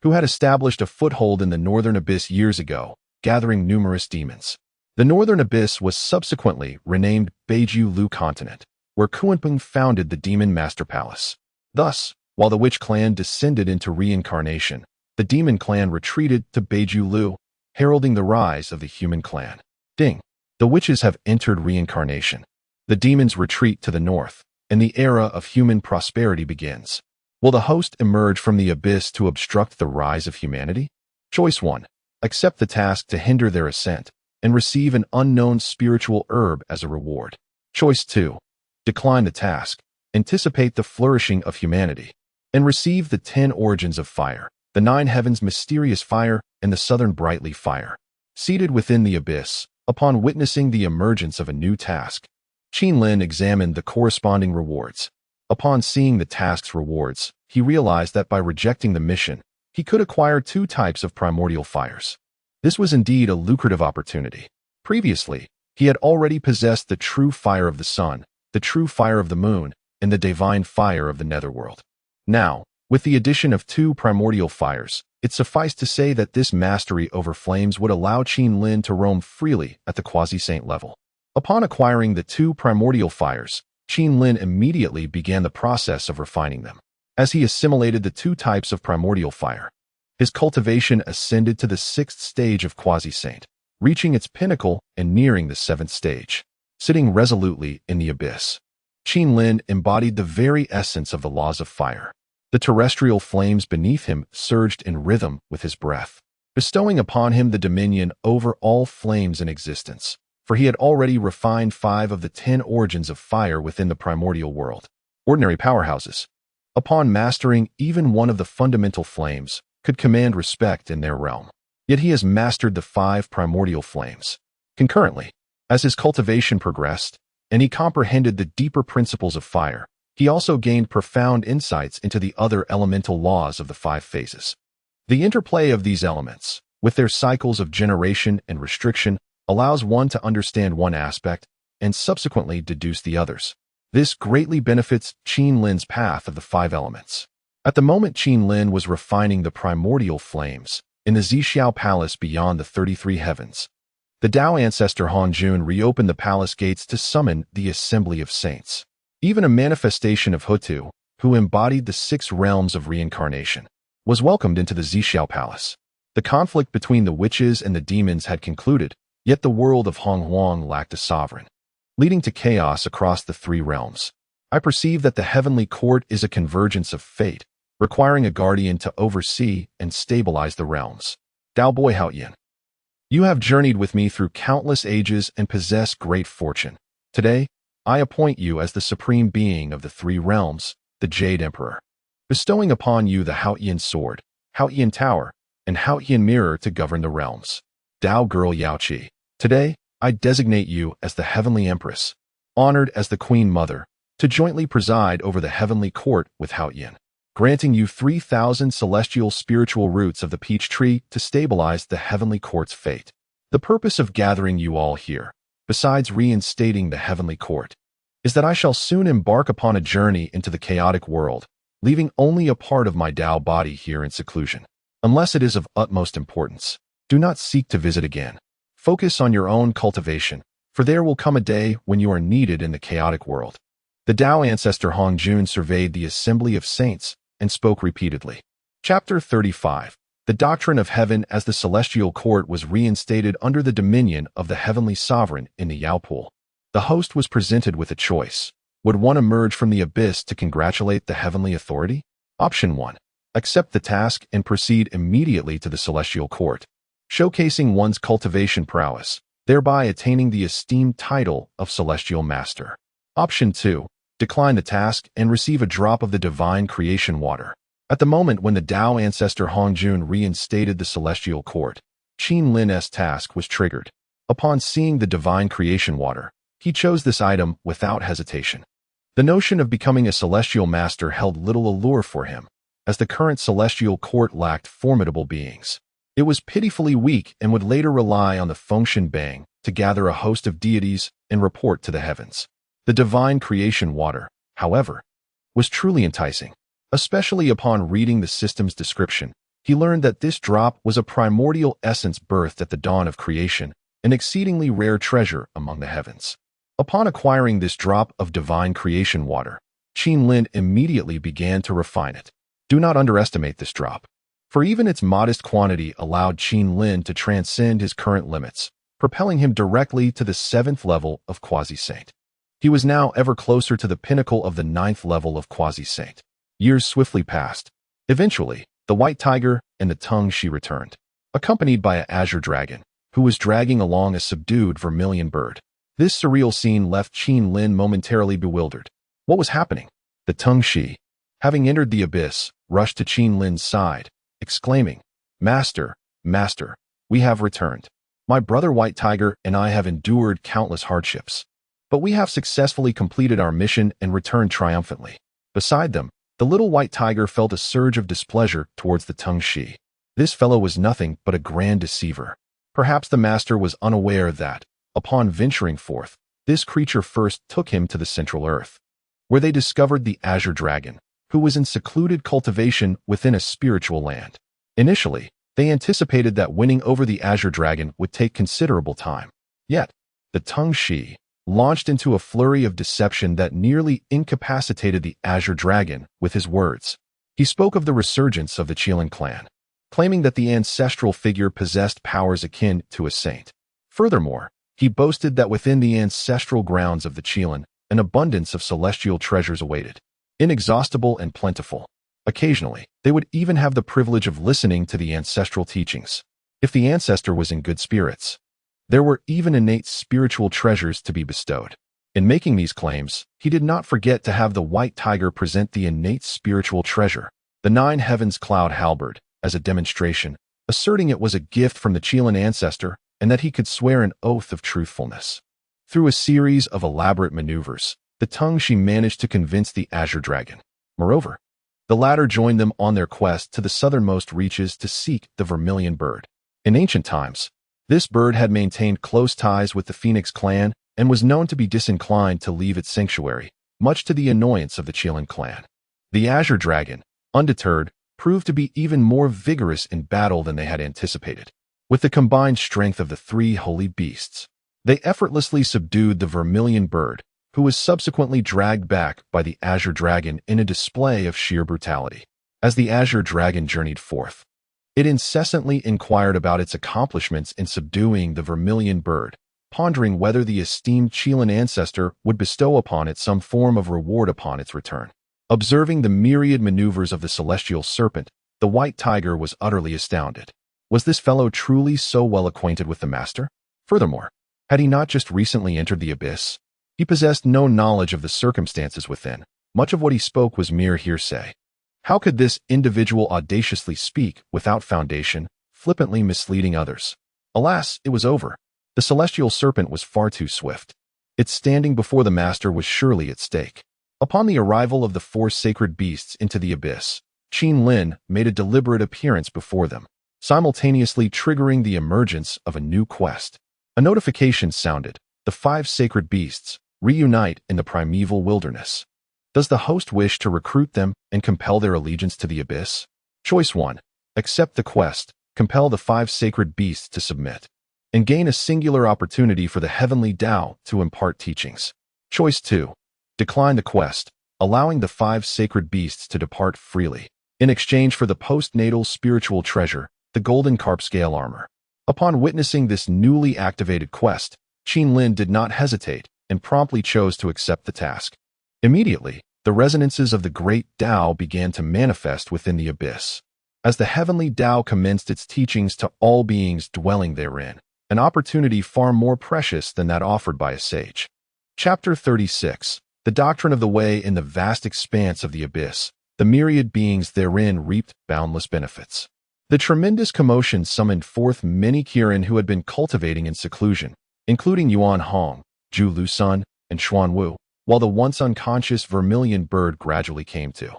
who had established a foothold in the northern abyss years ago, gathering numerous demons. The northern abyss was subsequently renamed Beiju Lu Continent, where Kunpeng founded the demon master palace. Thus, while the witch clan descended into reincarnation, the demon clan retreated to Beiju Lu, heralding the rise of the human clan. Ding! The witches have entered reincarnation. The demons retreat to the north, and the era of human prosperity begins. Will the host emerge from the abyss to obstruct the rise of humanity? Choice 1. Accept the task to hinder their ascent, and receive an unknown spiritual herb as a reward. Choice 2. Decline the task, anticipate the flourishing of humanity, and receive the 10 origins of fire, the 9 heavens mysterious fire, and the southern brightly fire. Seated within the abyss, upon witnessing the emergence of a new task, Qin Lin examined the corresponding rewards. Upon seeing the task's rewards, he realized that by rejecting the mission, he could acquire 2 types of primordial fires. This was indeed a lucrative opportunity. Previously, he had already possessed the true fire of the sun, the true fire of the moon, and the divine fire of the netherworld. Now, with the addition of 2 primordial fires, it sufficed to say that this mastery over flames would allow Qin Lin to roam freely at the quasi-saint level. Upon acquiring the 2 primordial fires, Qin Lin immediately began the process of refining them. As he assimilated the 2 types of primordial fire, his cultivation ascended to the 6th stage of quasi-saint, reaching its pinnacle and nearing the 7th stage. Sitting resolutely in the abyss, Qin Lin embodied the very essence of the laws of fire. The terrestrial flames beneath him surged in rhythm with his breath, bestowing upon him the dominion over all flames in existence, for he had already refined 5 of the 10 origins of fire within the primordial world. Ordinary powerhouses, upon mastering even one of the fundamental flames, could command respect in their realm. Yet he has mastered the 5 primordial flames. Concurrently, as his cultivation progressed, and he comprehended the deeper principles of fire, he also gained profound insights into the other elemental laws of the 5 phases. The interplay of these elements, with their cycles of generation and restriction, allows one to understand one aspect and subsequently deduce the others. This greatly benefits Qin Lin's path of the 5 elements. At the moment Qin Lin was refining the primordial flames in the Zixiao Palace beyond the 33 heavens, the Dao ancestor Han Jun reopened the palace gates to summon the Assembly of Saints. Even a manifestation of Hutu, who embodied the 6 realms of reincarnation, was welcomed into the Zixiao Palace. The conflict between the witches and the demons had concluded, yet the world of Honghuang lacked a sovereign, leading to chaos across the 3 realms. I perceive that the heavenly court is a convergence of fate, requiring a guardian to oversee and stabilize the realms. Dao Boy Haoyan, you have journeyed with me through countless ages and possess great fortune. Today, I appoint you as the supreme being of the 3 realms, the Jade Emperor, bestowing upon you the Haoyan Sword, Haoyan Tower, and Haoyan Mirror to govern the realms. Dao Girl Yaoqi, today, I designate you as the Heavenly Empress, honored as the Queen Mother, to jointly preside over the heavenly court with Haoyan, granting you 3,000 celestial spiritual roots of the peach tree to stabilize the heavenly court's fate. The purpose of gathering you all here, besides reinstating the heavenly court, is that I shall soon embark upon a journey into the chaotic world, leaving only a part of my Tao body here in seclusion. Unless it is of utmost importance, do not seek to visit again. Focus on your own cultivation, for there will come a day when you are needed in the chaotic world. The Tao ancestor Hongjun surveyed the assembly of saints and spoke repeatedly. Chapter 35. The doctrine of heaven as the celestial court was reinstated under the dominion of the heavenly sovereign in the Yao pool. The host was presented with a choice. Would one emerge from the abyss to congratulate the heavenly authority? Option 1. Accept the task and proceed immediately to the celestial court, showcasing one's cultivation prowess, thereby attaining the esteemed title of celestial master. Option 2. Decline the task and receive a drop of the divine creation water. At the moment when the Tao ancestor Hongjun reinstated the celestial court, Qin Lin's task was triggered. Upon seeing the divine creation water, he chose this item without hesitation. The notion of becoming a celestial master held little allure for him, as the current celestial court lacked formidable beings. It was pitifully weak and would later rely on the Fengshen Bang to gather a host of deities and report to the heavens. The divine creation water, however, was truly enticing. Especially upon reading the system's description, he learned that this drop was a primordial essence birthed at the dawn of creation, an exceedingly rare treasure among the heavens. Upon acquiring this drop of divine creation water, Qin Lin immediately began to refine it. Do not underestimate this drop, for even its modest quantity allowed Qin Lin to transcend his current limits, propelling him directly to the 7th level of Quasi-Saint. He was now ever closer to the pinnacle of the 9th level of Quasi-Saint. Years swiftly passed. Eventually, the white tiger and the tongue she returned, accompanied by an azure dragon, who was dragging along a subdued vermilion bird. This surreal scene left Qin Lin momentarily bewildered. What was happening? The tongue she, having entered the abyss, rushed to Qin Lin's side, exclaiming, Master, Master, we have returned. My brother White Tiger and I have endured countless hardships, but we have successfully completed our mission and returned triumphantly. Beside them, the little white tiger felt a surge of displeasure towards the tongue she. This fellow was nothing but a grand deceiver. Perhaps the master was unaware that, upon venturing forth, this creature first took him to the central earth, where they discovered the azure dragon, who was in secluded cultivation within a spiritual land. Initially, they anticipated that winning over the azure dragon would take considerable time. Yet, the tongue she launched into a flurry of deception that nearly incapacitated the azure dragon with his words. He spoke of the resurgence of the Qilin clan, claiming that the ancestral figure possessed powers akin to a saint. Furthermore, he boasted that within the ancestral grounds of the Qilin, an abundance of celestial treasures awaited, inexhaustible and plentiful. Occasionally, they would even have the privilege of listening to the ancestral teachings. If the ancestor was in good spirits, there were even innate spiritual treasures to be bestowed. In making these claims, he did not forget to have the white tiger present the innate spiritual treasure, the 9 heavens cloud halberd, as a demonstration, asserting it was a gift from the Qilin ancestor and that he could swear an oath of truthfulness. Through a series of elaborate maneuvers, the tongue she managed to convince the azure dragon. Moreover, the latter joined them on their quest to the southernmost reaches to seek the vermilion bird. In ancient times, this bird had maintained close ties with the Phoenix clan and was known to be disinclined to leave its sanctuary, much to the annoyance of the Qilin clan. The azure dragon, undeterred, proved to be even more vigorous in battle than they had anticipated. With the combined strength of the 3 holy beasts, they effortlessly subdued the vermilion bird, who was subsequently dragged back by the azure dragon in a display of sheer brutality. As the azure dragon journeyed forth, it incessantly inquired about its accomplishments in subduing the vermilion bird, pondering whether the esteemed Qilin ancestor would bestow upon it some form of reward upon its return. Observing the myriad maneuvers of the celestial serpent, the white tiger was utterly astounded. Was this fellow truly so well acquainted with the master? Furthermore, had he not just recently entered the abyss? He possessed no knowledge of the circumstances within. Much of what he spoke was mere hearsay. How could this individual audaciously speak without foundation, flippantly misleading others? Alas, it was over. The celestial serpent was far too swift. Its standing before the master was surely at stake. Upon the arrival of the 4 sacred beasts into the abyss, Qin Lin made a deliberate appearance before them, simultaneously triggering the emergence of a new quest. A notification sounded. The 5 sacred beasts, reunite in the primeval wilderness. Does the host wish to recruit them and compel their allegiance to the abyss? Choice 1. Accept the quest, compel the 5 sacred beasts to submit, and gain a singular opportunity for the heavenly Tao to impart teachings. Choice 2. Decline the quest, allowing the 5 sacred beasts to depart freely, in exchange for the postnatal spiritual treasure, the golden carp scale armor. Upon witnessing this newly activated quest, Qinlin did not hesitate and promptly chose to accept the task. Immediately, the resonances of the great Tao began to manifest within the abyss. As the heavenly Tao commenced its teachings to all beings dwelling therein, an opportunity far more precious than that offered by a sage. Chapter 36. The Doctrine of the Way. In the vast expanse of the abyss, the myriad beings therein reaped boundless benefits. The tremendous commotion summoned forth many Kirin who had been cultivating in seclusion, including Yuan Hong, Zhu Lusun, and Xuan Wu, while the once unconscious vermilion bird gradually came to.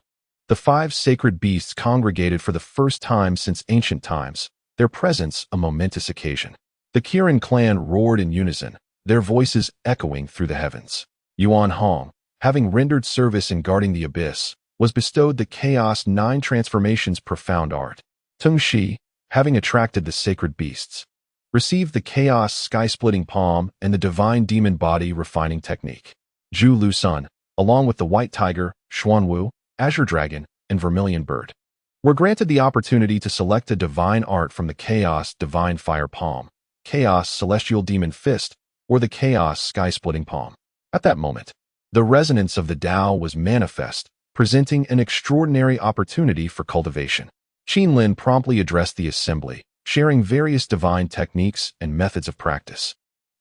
The 5 sacred beasts congregated for the first time since ancient times, their presence a momentous occasion. The Kirin clan roared in unison, their voices echoing through the heavens. Yuan Hong, having rendered service in guarding the abyss, was bestowed the Chaos 9 Transformations profound art. Teng Shi, having attracted the sacred beasts, received the Chaos Sky-Splitting Palm and the Divine Demon Body Refining Technique. Zhu Lusun, along with the White Tiger, Xuan Wu, Azure Dragon, and Vermilion Bird, were granted the opportunity to select a divine art from the Chaos Divine Fire Palm, Chaos Celestial Demon Fist, or the Chaos Sky-Splitting Palm. At that moment, the resonance of the Tao was manifest, presenting an extraordinary opportunity for cultivation. Qinlin promptly addressed the assembly, sharing various divine techniques and methods of practice.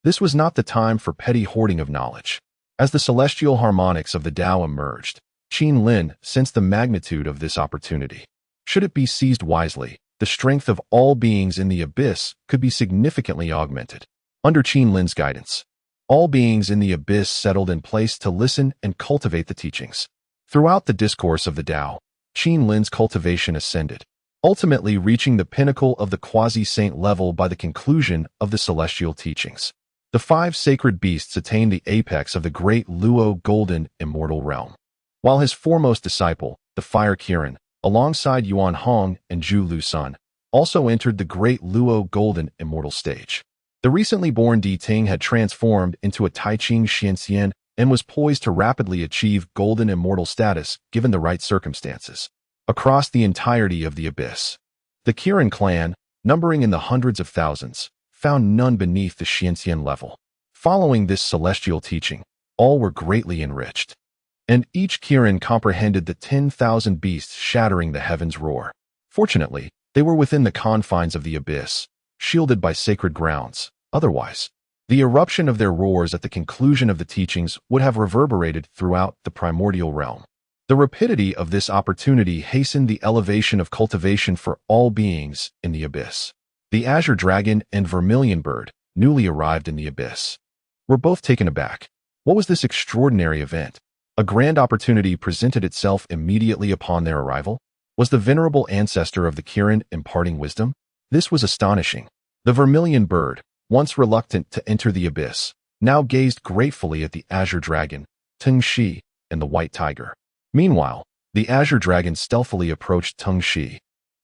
This was not the time for petty hoarding of knowledge. As the celestial harmonics of the Tao emerged, Qinlin sensed the magnitude of this opportunity. Should it be seized wisely, the strength of all beings in the abyss could be significantly augmented. Under Qinlin's guidance, all beings in the abyss settled in place to listen and cultivate the teachings. Throughout the discourse of the Tao, Qinlin's cultivation ascended, ultimately reaching the pinnacle of the quasi-saint level by the conclusion of the celestial teachings. The 5 sacred beasts attained the apex of the great Luo golden immortal realm, while his foremost disciple, the Fire Kirin, alongside Yuan Hong and Zhu Lusun, also entered the great Luo golden immortal stage. The recently born Di Ting had transformed into a Taiqing Xianxian and was poised to rapidly achieve golden immortal status given the right circumstances. Across the entirety of the abyss, the Kirin clan, numbering in the hundreds of thousands, found none beneath the Xianxian level. Following this celestial teaching, all were greatly enriched, and each Kirin comprehended the 10,000 beasts shattering the heavens' roar. Fortunately, they were within the confines of the abyss, shielded by sacred grounds. Otherwise, the eruption of their roars at the conclusion of the teachings would have reverberated throughout the primordial realm. The rapidity of this opportunity hastened the elevation of cultivation for all beings in the abyss. The Azure Dragon and Vermilion Bird, newly arrived in the abyss, were both taken aback. What was this extraordinary event? A grand opportunity presented itself immediately upon their arrival. Was the venerable ancestor of the Kirin imparting wisdom? This was astonishing. The Vermilion Bird, once reluctant to enter the abyss, now gazed gratefully at the Azure Dragon, Teng Shi, and the White Tiger. Meanwhile, the Azure Dragon stealthily approached Teng Shi,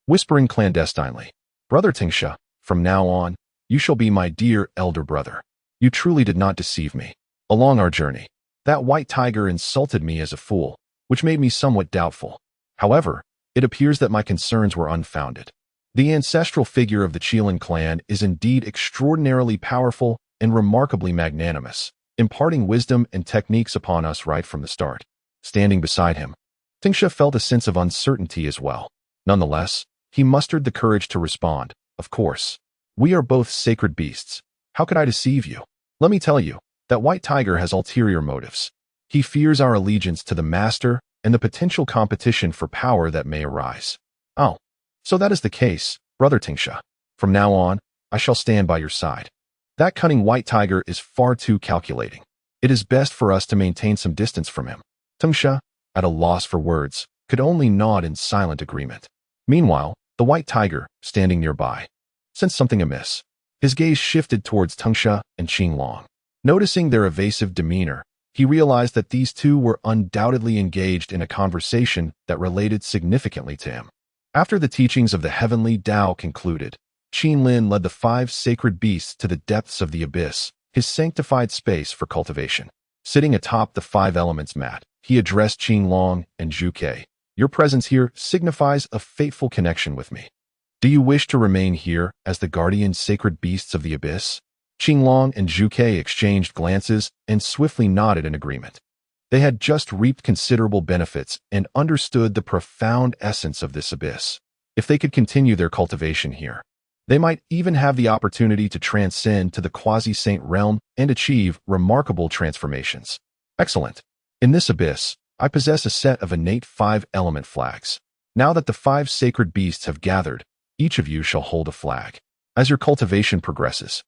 whispering clandestinely, "Brother Tingsha, from now on, you shall be my dear elder brother. You truly did not deceive me. Along our journey, that White Tiger insulted me as a fool, which made me somewhat doubtful. However, it appears that my concerns were unfounded. The ancestral figure of the Qilin clan is indeed extraordinarily powerful and remarkably magnanimous, imparting wisdom and techniques upon us right from the start." Standing beside him, Tingsha felt a sense of uncertainty as well. Nonetheless, he mustered the courage to respond, "Of course. We are both sacred beasts. How could I deceive you? Let me tell you, that White Tiger has ulterior motives. He fears our allegiance to the Master and the potential competition for power that may arise." "Oh, so that is the case, Brother Tingsha. From now on, I shall stand by your side. That cunning White Tiger is far too calculating. It is best for us to maintain some distance from him." Tingsha, at a loss for words, could only nod in silent agreement. Meanwhile, the White Tiger, standing nearby, sensed something amiss. His gaze shifted towards Tingsha and Qinglong. Noticing their evasive demeanor, he realized that these two were undoubtedly engaged in a conversation that related significantly to him. After the teachings of the heavenly Tao concluded, Qin led the 5 sacred beasts to the depths of the abyss, his sanctified space for cultivation. Sitting atop the 5 elements mat, he addressed Qin and Zhuke. Your presence here signifies a fateful connection with me. Do you wish to remain here as the guardian sacred beasts of the abyss? Qin and Zhuke exchanged glances and swiftly nodded in agreement. They had just reaped considerable benefits and understood the profound essence of this abyss. If they could continue their cultivation here, they might even have the opportunity to transcend to the quasi-saint realm and achieve remarkable transformations. Excellent. In this abyss, I possess a set of innate 5-element flags. Now that the 5 sacred beasts have gathered, each of you shall hold a flag. As your cultivation progresses,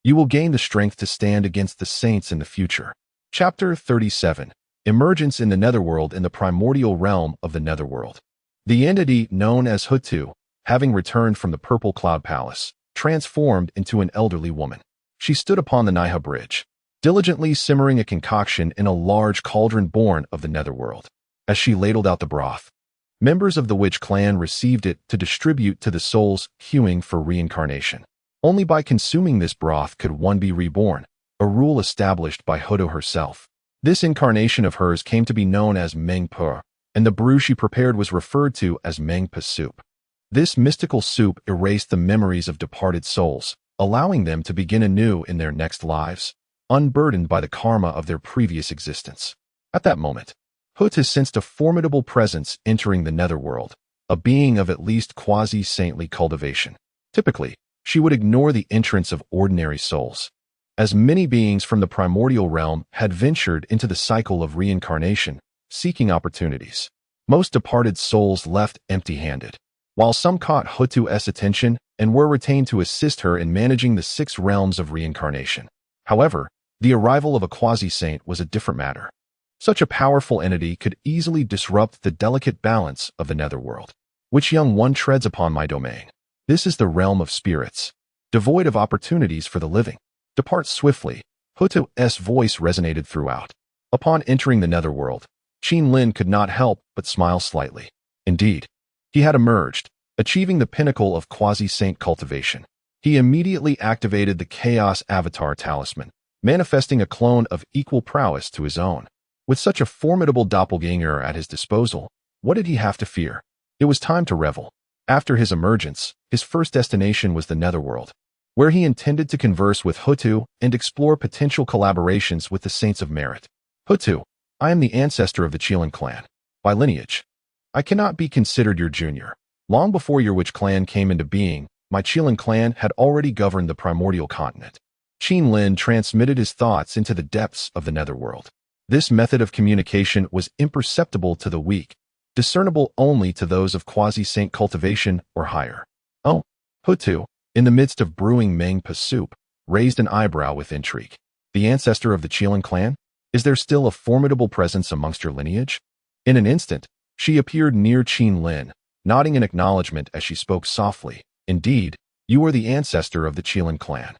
you will gain the strength to stand against the saints in the future. Chapter 37. Emergence in the Netherworld in the primordial realm of the Netherworld. The entity known as Hutu, having returned from the Purple Cloud Palace, transformed into an elderly woman. She stood upon the Niha Bridge, diligently simmering a concoction in a large cauldron born of the Netherworld. As she ladled out the broth, members of the witch clan received it to distribute to the souls queuing for reincarnation. Only by consuming this broth could one be reborn, a rule established by Hutu herself. This incarnation of hers came to be known as Mengpe, and the brew she prepared was referred to as Mengpe soup. This mystical soup erased the memories of departed souls, allowing them to begin anew in their next lives, unburdened by the karma of their previous existence. At that moment, Hutu sensed a formidable presence entering the netherworld, a being of at least quasi-saintly cultivation. Typically, she would ignore the entrance of ordinary souls, as many beings from the primordial realm had ventured into the cycle of reincarnation, seeking opportunities. Most departed souls left empty-handed, while some caught Hutu's attention and were retained to assist her in managing the 6 realms of reincarnation. However, the arrival of a quasi-saint was a different matter. Such a powerful entity could easily disrupt the delicate balance of the netherworld. Which young one treads upon my domain? This is the realm of spirits, devoid of opportunities for the living. Depart swiftly. Hutu's voice resonated throughout. Upon entering the netherworld, Qin could not help but smile slightly. Indeed, he had emerged, achieving the pinnacle of quasi-saint cultivation. He immediately activated the Chaos Avatar Talisman, manifesting a clone of equal prowess to his own. With such a formidable doppelganger at his disposal, what did he have to fear? It was time to revel. After his emergence, his first destination was the netherworld, where he intended to converse with Hutu and explore potential collaborations with the Saints of Merit. Hutu, I am the ancestor of the Qilin clan. By lineage, I cannot be considered your junior. Long before your witch clan came into being, my Qilin clan had already governed the primordial continent. Qin transmitted his thoughts into the depths of the netherworld. This method of communication was imperceptible to the weak, discernible only to those of quasi-saint cultivation or higher. Oh, Hutu, in the midst of brewing Mengpe soup, raised an eyebrow with intrigue. The ancestor of the Qilin clan? Is there still a formidable presence amongst your lineage? In an instant, she appeared near Qin, nodding in acknowledgement as she spoke softly. Indeed, you are the ancestor of the Qilin clan.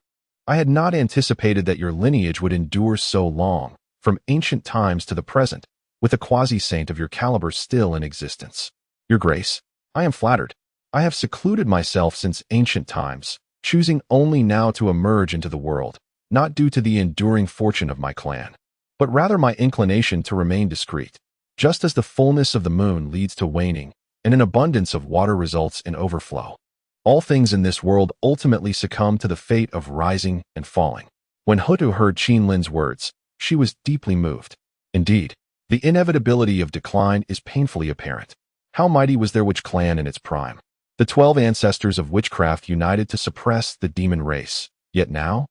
I had not anticipated that your lineage would endure so long, from ancient times to the present, with a quasi-saint of your caliber still in existence. Your Grace, I am flattered. I have secluded myself since ancient times, choosing only now to emerge into the world, not due to the enduring fortune of my clan, but rather my inclination to remain discreet. Just as the fullness of the moon leads to waning, and an abundance of water results in overflow, all things in this world ultimately succumb to the fate of rising and falling. When Hutu heard Qin's words, she was deeply moved. Indeed, the inevitability of decline is painfully apparent. How mighty was their witch clan in its prime? The 12 ancestors of witchcraft united to suppress the demon race. Yet now,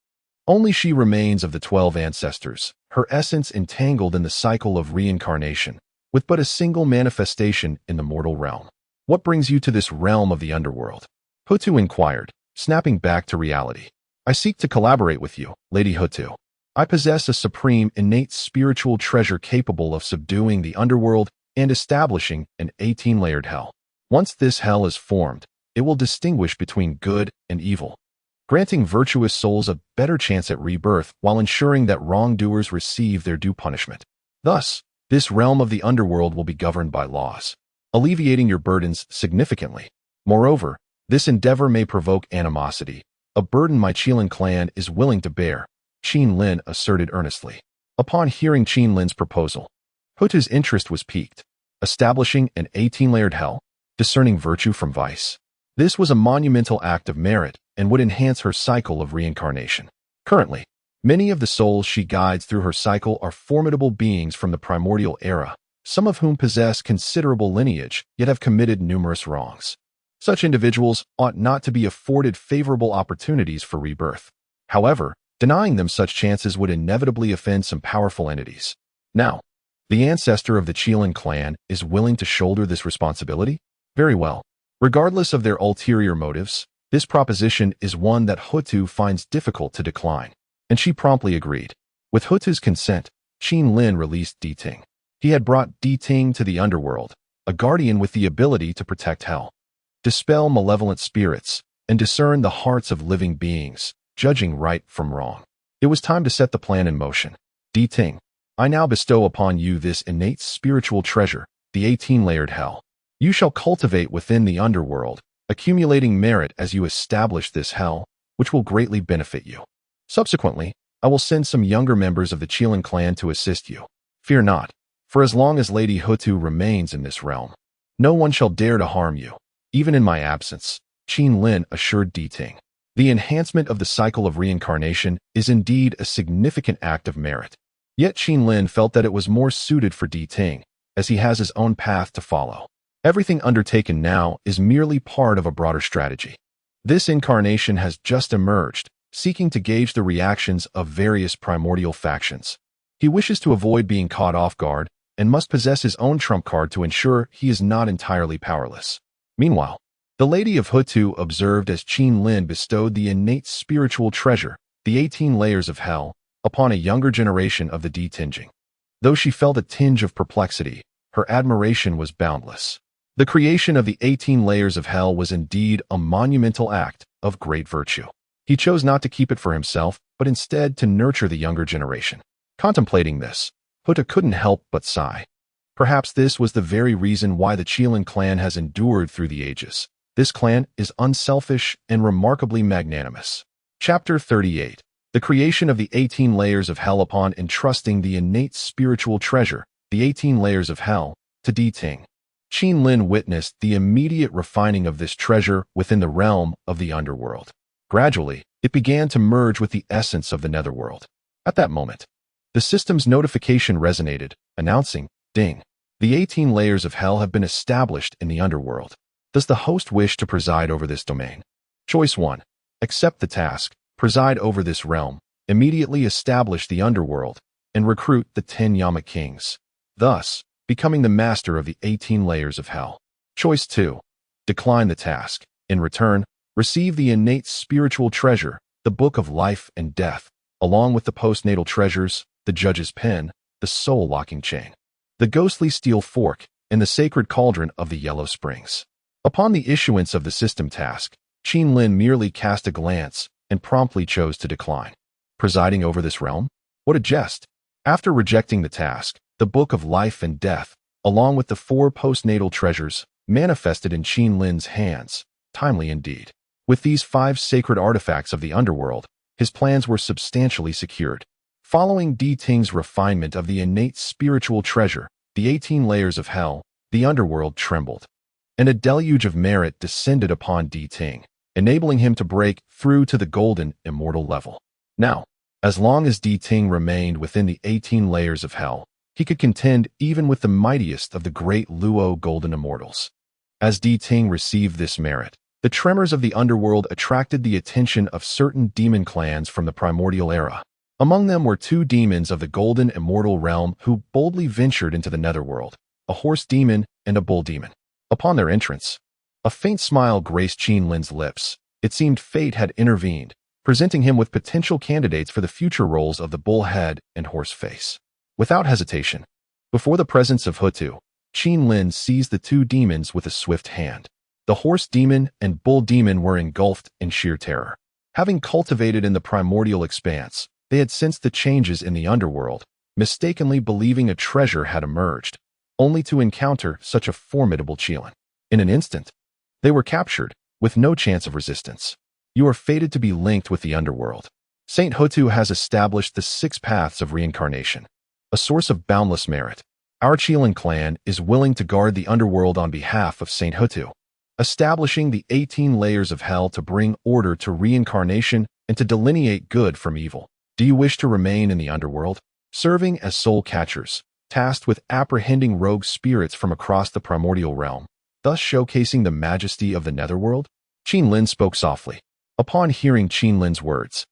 only she remains of the 12 ancestors, her essence entangled in the cycle of reincarnation, with but a single manifestation in the mortal realm. What brings you to this realm of the underworld? Hutu inquired, snapping back to reality. I seek to collaborate with you, Lady Hutu. I possess a supreme innate spiritual treasure capable of subduing the underworld and establishing an 18-layered hell. Once this hell is formed, it will distinguish between good and evil. granting virtuous souls a better chance at rebirth while ensuring that wrongdoers receive their due punishment. Thus, this realm of the underworld will be governed by laws, alleviating your burdens significantly. Moreover, this endeavor may provoke animosity, a burden my Qilin clan is willing to bear, Qin Lin asserted earnestly. Upon hearing Qin Lin's proposal, Hutu's interest was piqued, establishing an 18-layered hell, discerning virtue from vice. This was a monumental act of merit and would enhance her cycle of reincarnation. Currently, many of the souls she guides through her cycle are formidable beings from the primordial era, some of whom possess considerable lineage yet have committed numerous wrongs. Such individuals ought not to be afforded favorable opportunities for rebirth. However, denying them such chances would inevitably offend some powerful entities. Now, the ancestor of the Qilin clan is willing to shoulder this responsibility? Very well. Regardless of their ulterior motives, this proposition is one that Hutu finds difficult to decline, and she promptly agreed. With Hutu's consent, Qin Lin released Di Ting. He had brought Di Ting to the underworld, a guardian with the ability to protect hell, dispel malevolent spirits, and discern the hearts of living beings, judging right from wrong. It was time to set the plan in motion. Di Ting, I now bestow upon you this innate spiritual treasure, the 18-layered hell. You shall cultivate within the underworld, accumulating merit as you establish this hell, which will greatly benefit you. Subsequently, I will send some younger members of the Qilin clan to assist you. Fear not, for as long as Lady Hutu remains in this realm, no one shall dare to harm you, even in my absence, Qin Lin assured Di Ting. The enhancement of the cycle of reincarnation is indeed a significant act of merit. Yet Qin Lin felt that it was more suited for Di Ting, as he has his own path to follow. Everything undertaken now is merely part of a broader strategy. This incarnation has just emerged, seeking to gauge the reactions of various primordial factions. He wishes to avoid being caught off guard and must possess his own trump card to ensure he is not entirely powerless. Meanwhile, the Lady of Hutu observed as Qin Lin bestowed the innate spiritual treasure, the 18 layers of hell, upon a younger generation of the Di Ting. Though she felt a tinge of perplexity, her admiration was boundless. The creation of the 18 layers of hell was indeed a monumental act of great virtue. He chose not to keep it for himself, but instead to nurture the younger generation. Contemplating this, Hutu couldn't help but sigh. Perhaps this was the very reason why the Qilin clan has endured through the ages. This clan is unselfish and remarkably magnanimous. Chapter 38. The creation of the 18 layers of hell upon entrusting the innate spiritual treasure, the 18 layers of hell, to Di Ting. Qin Lin witnessed the immediate refining of this treasure within the realm of the underworld. Gradually, it began to merge with the essence of the netherworld. At that moment, the system's notification resonated, announcing, "Ding! The 18 layers of hell have been established in the underworld. Does the host wish to preside over this domain?" Choice 1. Accept the task, preside over this realm, immediately establish the underworld, and recruit the 10 Yama kings, thus becoming the master of the 18 layers of hell. Choice 2. Decline the task. In return, receive the innate spiritual treasure, the book of life and death, along with the postnatal treasures, the judge's pen, the soul-locking chain, the ghostly steel fork, and the sacred cauldron of the Yellow Springs. Upon the issuance of the system task, Qin Lin merely cast a glance and promptly chose to decline. Presiding over this realm? What a jest! After rejecting the task, the book of life and death, along with the 4 postnatal treasures, manifested in Qin Lin's hands, timely indeed. With these 5 sacred artifacts of the underworld, his plans were substantially secured. Following Di Ting's refinement of the innate spiritual treasure, the 18 layers of hell, the underworld trembled, and a deluge of merit descended upon Di Ting, enabling him to break through to the golden immortal level. Now, as long as Di Ting remained within the 18 layers of hell, he could contend even with the mightiest of the great Luo golden immortals. As Di Ting received this merit, the tremors of the underworld attracted the attention of certain demon clans from the primordial era. Among them were 2 demons of the golden immortal realm who boldly ventured into the netherworld, a horse demon and a bull demon. Upon their entrance, a faint smile graced Qin Lin's lips. It seemed fate had intervened, presenting him with potential candidates for the future roles of the bull head and horse face. Without hesitation, before the presence of Hutu, Qin Lin seized the 2 demons with a swift hand. The horse demon and bull demon were engulfed in sheer terror. Having cultivated in the primordial expanse, they had sensed the changes in the underworld, mistakenly believing a treasure had emerged, only to encounter such a formidable Qilin. In an instant, they were captured, with no chance of resistance. You are fated to be linked with the underworld. Saint Hotu has established the 6 paths of reincarnation, a source of boundless merit. Our Qilin clan is willing to guard the underworld on behalf of Saint Hotu, establishing the 18 layers of hell to bring order to reincarnation and to delineate good from evil. Do you wish to remain in the underworld, serving as soul catchers, tasked with apprehending rogue spirits from across the primordial realm, thus showcasing the majesty of the netherworld? Qin spoke softly. Upon hearing Qin's words,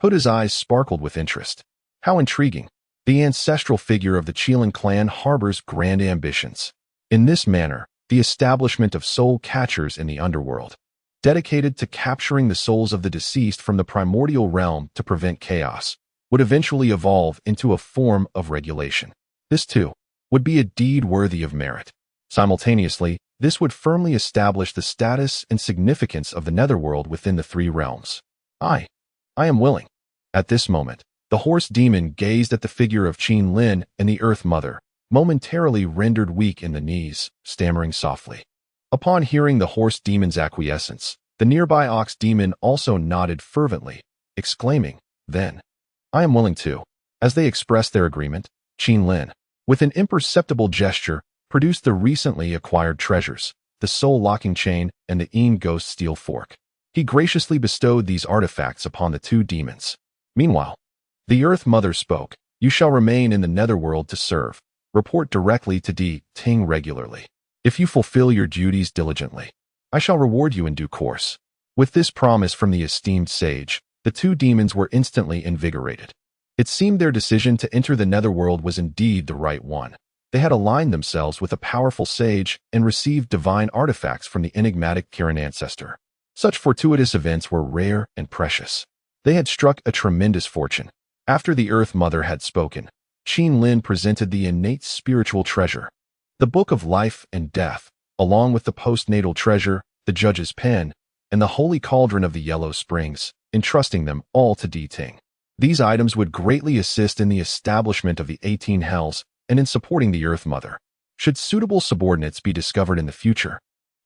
Hotu's eyes sparkled with interest. How intriguing. The ancestral figure of the Qilin clan harbors grand ambitions. In this manner, the establishment of soul catchers in the underworld, dedicated to capturing the souls of the deceased from the primordial realm to prevent chaos, would eventually evolve into a form of regulation. This, too, would be a deed worthy of merit. Simultaneously, this would firmly establish the status and significance of the netherworld within the 3 realms. I am willing. At this moment, the horse demon gazed at the figure of Qin and the Earth Mother, momentarily rendered weak in the knees, stammering softly. Upon hearing the horse demon's acquiescence, the nearby ox demon also nodded fervently, exclaiming, "Then, I am willing too." As they expressed their agreement, Qin, with an imperceptible gesture, produced the recently acquired treasures, the soul-locking chain and the Een ghost steel fork. He graciously bestowed these artifacts upon the 2 demons. Meanwhile, the Earth Mother spoke, "You shall remain in the netherworld to serve. Report directly to D. Ting regularly. If you fulfill your duties diligently, I shall reward you in due course." With this promise from the esteemed sage, the 2 demons were instantly invigorated. It seemed their decision to enter the netherworld was indeed the right one. They had aligned themselves with a powerful sage and received divine artifacts from the enigmatic Kirin ancestor. Such fortuitous events were rare and precious. They had struck a tremendous fortune. After the Earth Mother had spoken, Qin presented the innate spiritual treasure, the Book of Life and Death, along with the postnatal treasure, the Judge's Pen, and the Holy Cauldron of the Yellow Springs, entrusting them all to D. Ting. These items would greatly assist in the establishment of the 18 hells and in supporting the Earth Mother. Should suitable subordinates be discovered in the future,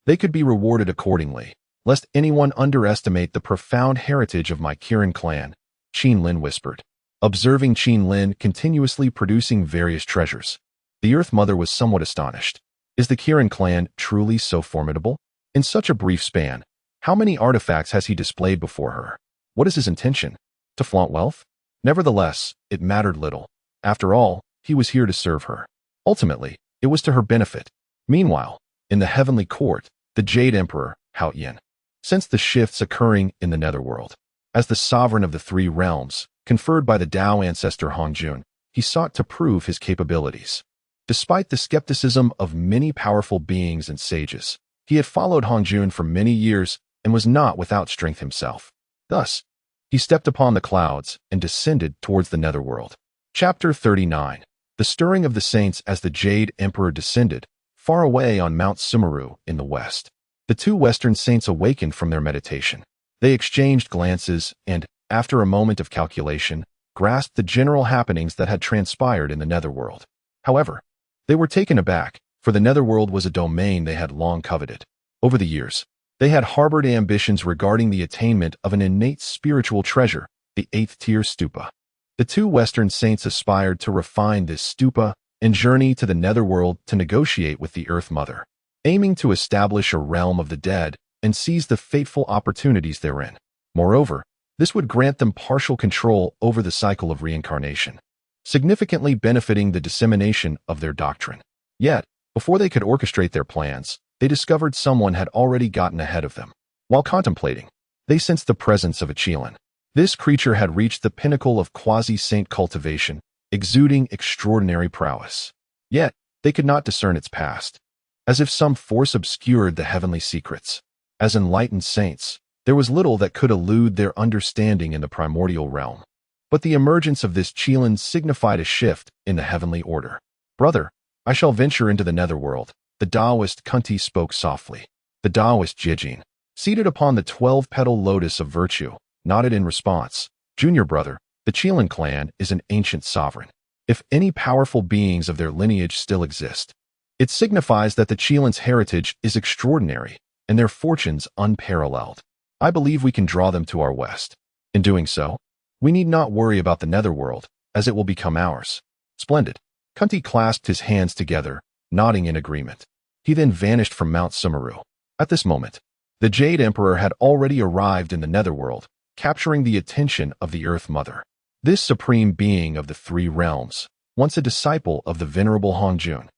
they could be rewarded accordingly, lest anyone underestimate the profound heritage of my Kirin clan, Qin whispered. Observing Qin continuously producing various treasures, the Earth Mother was somewhat astonished. Is the Kirin clan truly so formidable? In such a brief span, how many artifacts has he displayed before her? What is his intention? To flaunt wealth? Nevertheless, it mattered little. After all, he was here to serve her. Ultimately, it was to her benefit. Meanwhile, in the heavenly court, the Jade Emperor, Hao Yin, sensed the shifts occurring in the netherworld. As the sovereign of the 3 realms, conferred by the Tao ancestor Hongjun, he sought to prove his capabilities. Despite the skepticism of many powerful beings and sages, he had followed Hongjun for many years and was not without strength himself. Thus, he stepped upon the clouds and descended towards the netherworld. Chapter 39. The Stirring of the Saints. As the Jade Emperor descended, far away on Mount Sumeru in the west, the 2 western saints awakened from their meditation. They exchanged glances and, after a moment of calculation, grasped the general happenings that had transpired in the netherworld. However, they were taken aback, for the netherworld was a domain they had long coveted. Over the years, they had harbored ambitions regarding the attainment of an innate spiritual treasure, the 8th tier stupa. The 2 western saints aspired to refine this stupa and journey to the netherworld to negotiate with the Earth Mother, aiming to establish a realm of the dead and seize the fateful opportunities therein. Moreover, this would grant them partial control over the cycle of reincarnation, significantly benefiting the dissemination of their doctrine. Yet, before they could orchestrate their plans, they discovered someone had already gotten ahead of them. While contemplating, they sensed the presence of a Qilin. This creature had reached the pinnacle of quasi-saint cultivation, exuding extraordinary prowess. Yet, they could not discern its past, as if some force obscured the heavenly secrets. As enlightened saints, there was little that could elude their understanding in the primordial realm. But the emergence of this Qilin signified a shift in the heavenly order. "Brother, I shall venture into the netherworld," the Taoist Kunti spoke softly. The Taoist Jijin, seated upon the 12-petal lotus of virtue, nodded in response. Junior brother, the Qilin clan is an ancient sovereign. If any powerful beings of their lineage still exist, it signifies that the Qilin's heritage is extraordinary and their fortunes unparalleled. I believe we can draw them to our west. In doing so, we need not worry about the netherworld, as it will become ours. Splendid. Kunti clasped his hands together, nodding in agreement. He then vanished from Mount Sumeru. At this moment, the Jade Emperor had already arrived in the netherworld, capturing the attention of the Earth Mother. This supreme being of the three realms, once a disciple of the venerable Hongjun,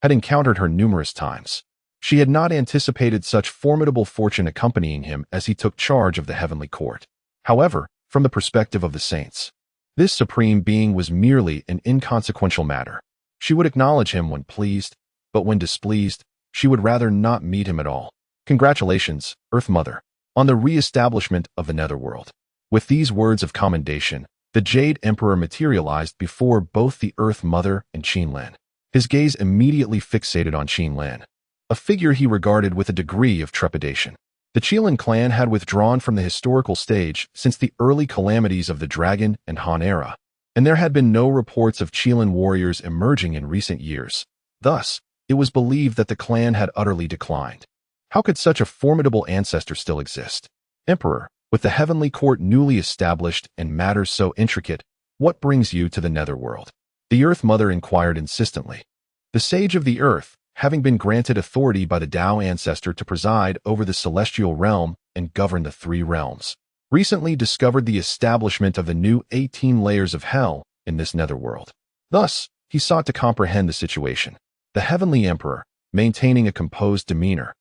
had encountered her numerous times. She had not anticipated such formidable fortune accompanying him as he took charge of the heavenly court. However, from the perspective of the saints, this supreme being was merely an inconsequential matter. She would acknowledge him when pleased, but when displeased, she would rather not meet him at all. Congratulations, Earth Mother, on the re-establishment of the netherworld. With these words of commendation, the Jade Emperor materialized before both the Earth Mother and Qinlan. His gaze immediately fixated on Qinlan, a figure he regarded with a degree of trepidation. The Qilin clan had withdrawn from the historical stage since the early calamities of the Dragon and Han era, and there had been no reports of Qilin warriors emerging in recent years. Thus, it was believed that the clan had utterly declined. How could such a formidable ancestor still exist? Emperor, with the heavenly court newly established and matters so intricate, what brings you to the netherworld? The Earth Mother inquired insistently. The Sage of the Earth, having been granted authority by the Tao ancestor to preside over the celestial realm and govern the three realms, recently discovered the establishment of the new 18 layers of hell in this netherworld. Thus, he sought to comprehend the situation. The heavenly emperor, maintaining a composed demeanor,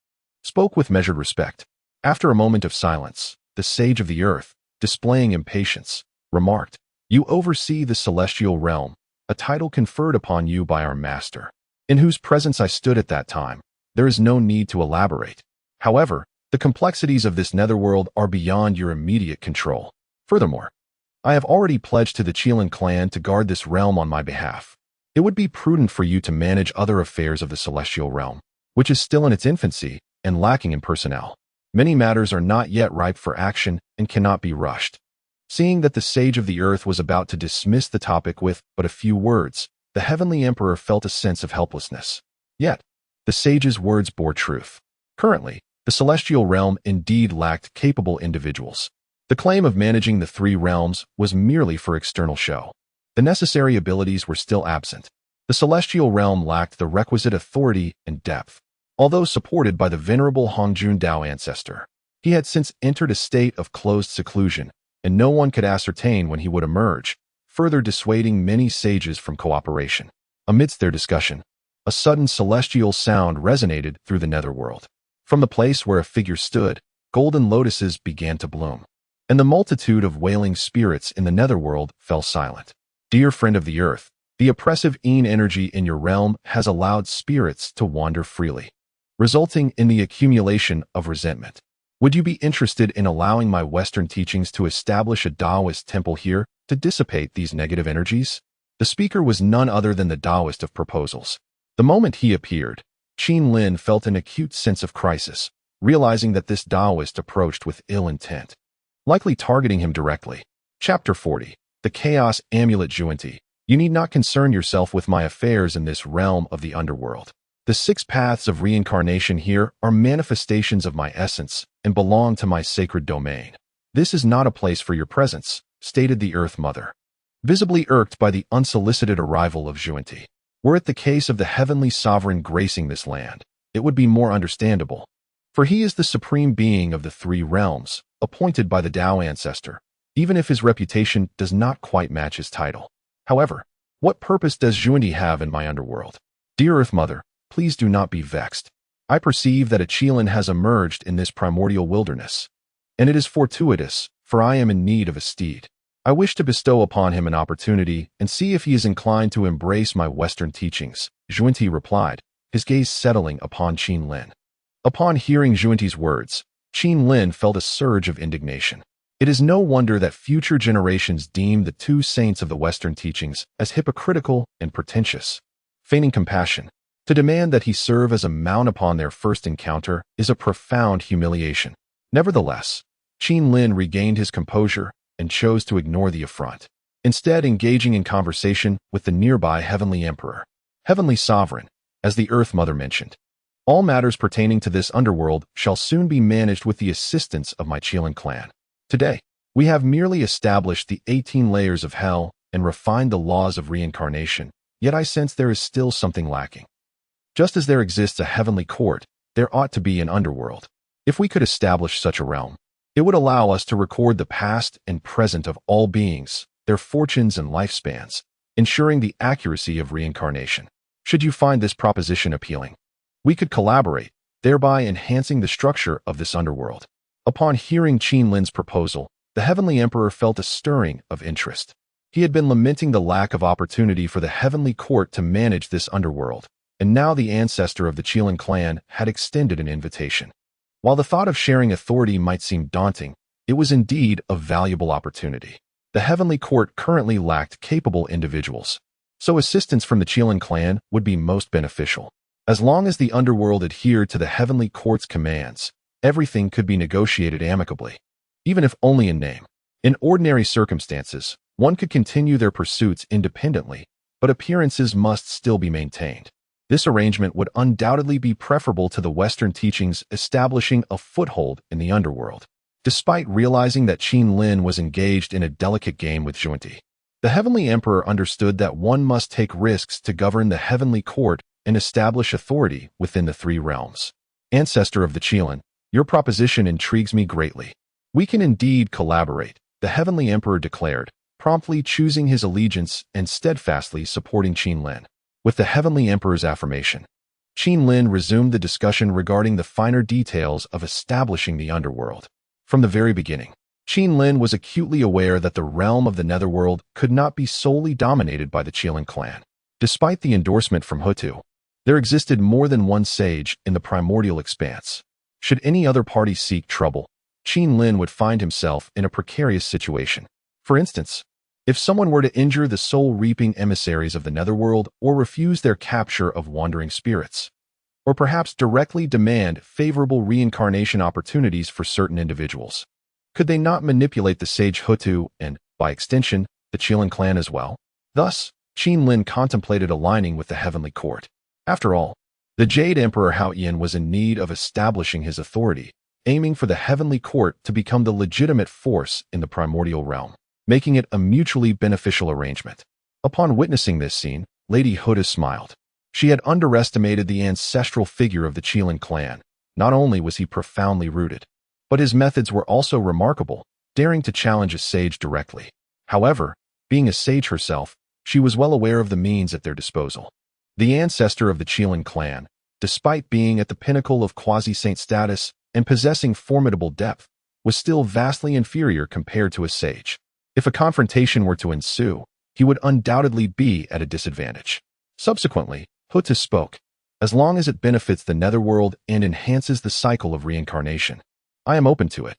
spoke with measured respect. After a moment of silence, the Sage of the Earth, displaying impatience, remarked, "You oversee the celestial realm, a title conferred upon you by our master, in whose presence I stood at that time. There is no need to elaborate. However, the complexities of this netherworld are beyond your immediate control. Furthermore, I have already pledged to the Qilin clan to guard this realm on my behalf. It would be prudent for you to manage other affairs of the celestial realm, which is still in its infancy and lacking in personnel. Many matters are not yet ripe for action and cannot be rushed." Seeing that the Sage of the Earth was about to dismiss the topic with but a few words, the heavenly emperor felt a sense of helplessness. Yet, the sage's words bore truth. Currently, the celestial realm indeed lacked capable individuals. The claim of managing the three realms was merely for external show. The necessary abilities were still absent. The celestial realm lacked the requisite authority and depth. Although supported by the venerable Hongjun Dao ancestor, he had since entered a state of closed seclusion, and no one could ascertain when he would emerge, further dissuading many sages from cooperation. Amidst their discussion, a sudden celestial sound resonated through the netherworld. From the place where a figure stood, golden lotuses began to bloom, and the multitude of wailing spirits in the netherworld fell silent. Dear friend of the earth, the oppressive Yin energy in your realm has allowed spirits to wander freely, resulting in the accumulation of resentment. Would you be interested in allowing my Western teachings to establish a Taoist temple here to dissipate these negative energies? The speaker was none other than the Taoist of proposals. The moment he appeared, Qinlan felt an acute sense of crisis, realizing that this Taoist approached with ill intent, likely targeting him directly. Chapter 40. The Chaos Amulet. Juanti. You need not concern yourself with my affairs in this realm of the underworld. The 6 paths of reincarnation here are manifestations of my essence and belong to my sacred domain. This is not a place for your presence, stated the Earth Mother, visibly irked by the unsolicited arrival of Juanti. Were it the case of the heavenly sovereign gracing this land, it would be more understandable, for he is the supreme being of the three realms, appointed by the Tao ancestor, even if his reputation does not quite match his title. However, what purpose does Juanti have in my underworld? Dear Earth Mother, please do not be vexed. I perceive that a Qilin has emerged in this primordial wilderness, and it is fortuitous, for I am in need of a steed. I wish to bestow upon him an opportunity and see if he is inclined to embrace my Western teachings, Juanti replied, his gaze settling upon Qinlan. Upon hearing Juanti's words, Qinlan felt a surge of indignation. It is no wonder that future generations deem the two saints of the Western teachings as hypocritical and pretentious. Feigning compassion, to demand that he serve as a mount upon their first encounter is a profound humiliation. Nevertheless, Qin Lin regained his composure and chose to ignore the affront, instead engaging in conversation with the nearby Heavenly Emperor. Heavenly Sovereign, as the Earth Mother mentioned, all matters pertaining to this underworld shall soon be managed with the assistance of my Qilin clan. Today, we have merely established the 18 layers of hell and refined the laws of reincarnation, yet I sense there is still something lacking. Just as there exists a heavenly court, there ought to be an underworld. If we could establish such a realm, it would allow us to record the past and present of all beings, their fortunes and lifespans, ensuring the accuracy of reincarnation. Should you find this proposition appealing, we could collaborate, thereby enhancing the structure of this underworld. Upon hearing Qin Lin's proposal, the Heavenly Emperor felt a stirring of interest. He had been lamenting the lack of opportunity for the Heavenly Court to manage this underworld, and now the ancestor of the Qilin clan had extended an invitation. While the thought of sharing authority might seem daunting, it was indeed a valuable opportunity. The Heavenly Court currently lacked capable individuals, so assistance from the Qilin clan would be most beneficial. As long as the underworld adhered to the Heavenly Court's commands, everything could be negotiated amicably, even if only in name. In ordinary circumstances, one could continue their pursuits independently, but appearances must still be maintained. This arrangement would undoubtedly be preferable to the Western teachings establishing a foothold in the underworld. Despite realizing that Qin Lin was engaged in a delicate game with Junti, the Heavenly Emperor understood that one must take risks to govern the Heavenly Court and establish authority within the three realms. Ancestor of the Qilin, your proposition intrigues me greatly. We can indeed collaborate, the Heavenly Emperor declared, promptly choosing his allegiance and steadfastly supporting Qin Lin. With the Heavenly Emperor's affirmation, Qin Lin resumed the discussion regarding the finer details of establishing the underworld. From the very beginning, Qin Lin was acutely aware that the realm of the Netherworld could not be solely dominated by the Qilin clan. Despite the endorsement from Hutu, there existed more than one sage in the primordial expanse. Should any other party seek trouble, Qin Lin would find himself in a precarious situation. For instance, if someone were to injure the soul-reaping emissaries of the Netherworld or refuse their capture of wandering spirits, or perhaps directly demand favorable reincarnation opportunities for certain individuals, could they not manipulate the sage Hutu and, by extension, the Qilin clan as well? Thus, Qin Lin contemplated aligning with the Heavenly Court. After all, the Jade Emperor Haoyan was in need of establishing his authority, aiming for the Heavenly Court to become the legitimate force in the primordial realm, making it a mutually beneficial arrangement. Upon witnessing this scene, Lady Huda smiled. She had underestimated the ancestral figure of the Qilin clan. Not only was he profoundly rooted, but his methods were also remarkable, daring to challenge a sage directly. However, being a sage herself, she was well aware of the means at their disposal. The ancestor of the Qilin clan, despite being at the pinnacle of quasi-saint status and possessing formidable depth, was still vastly inferior compared to a sage. If a confrontation were to ensue, he would undoubtedly be at a disadvantage. Subsequently, Huta spoke. As long as it benefits the Netherworld and enhances the cycle of reincarnation, I am open to it.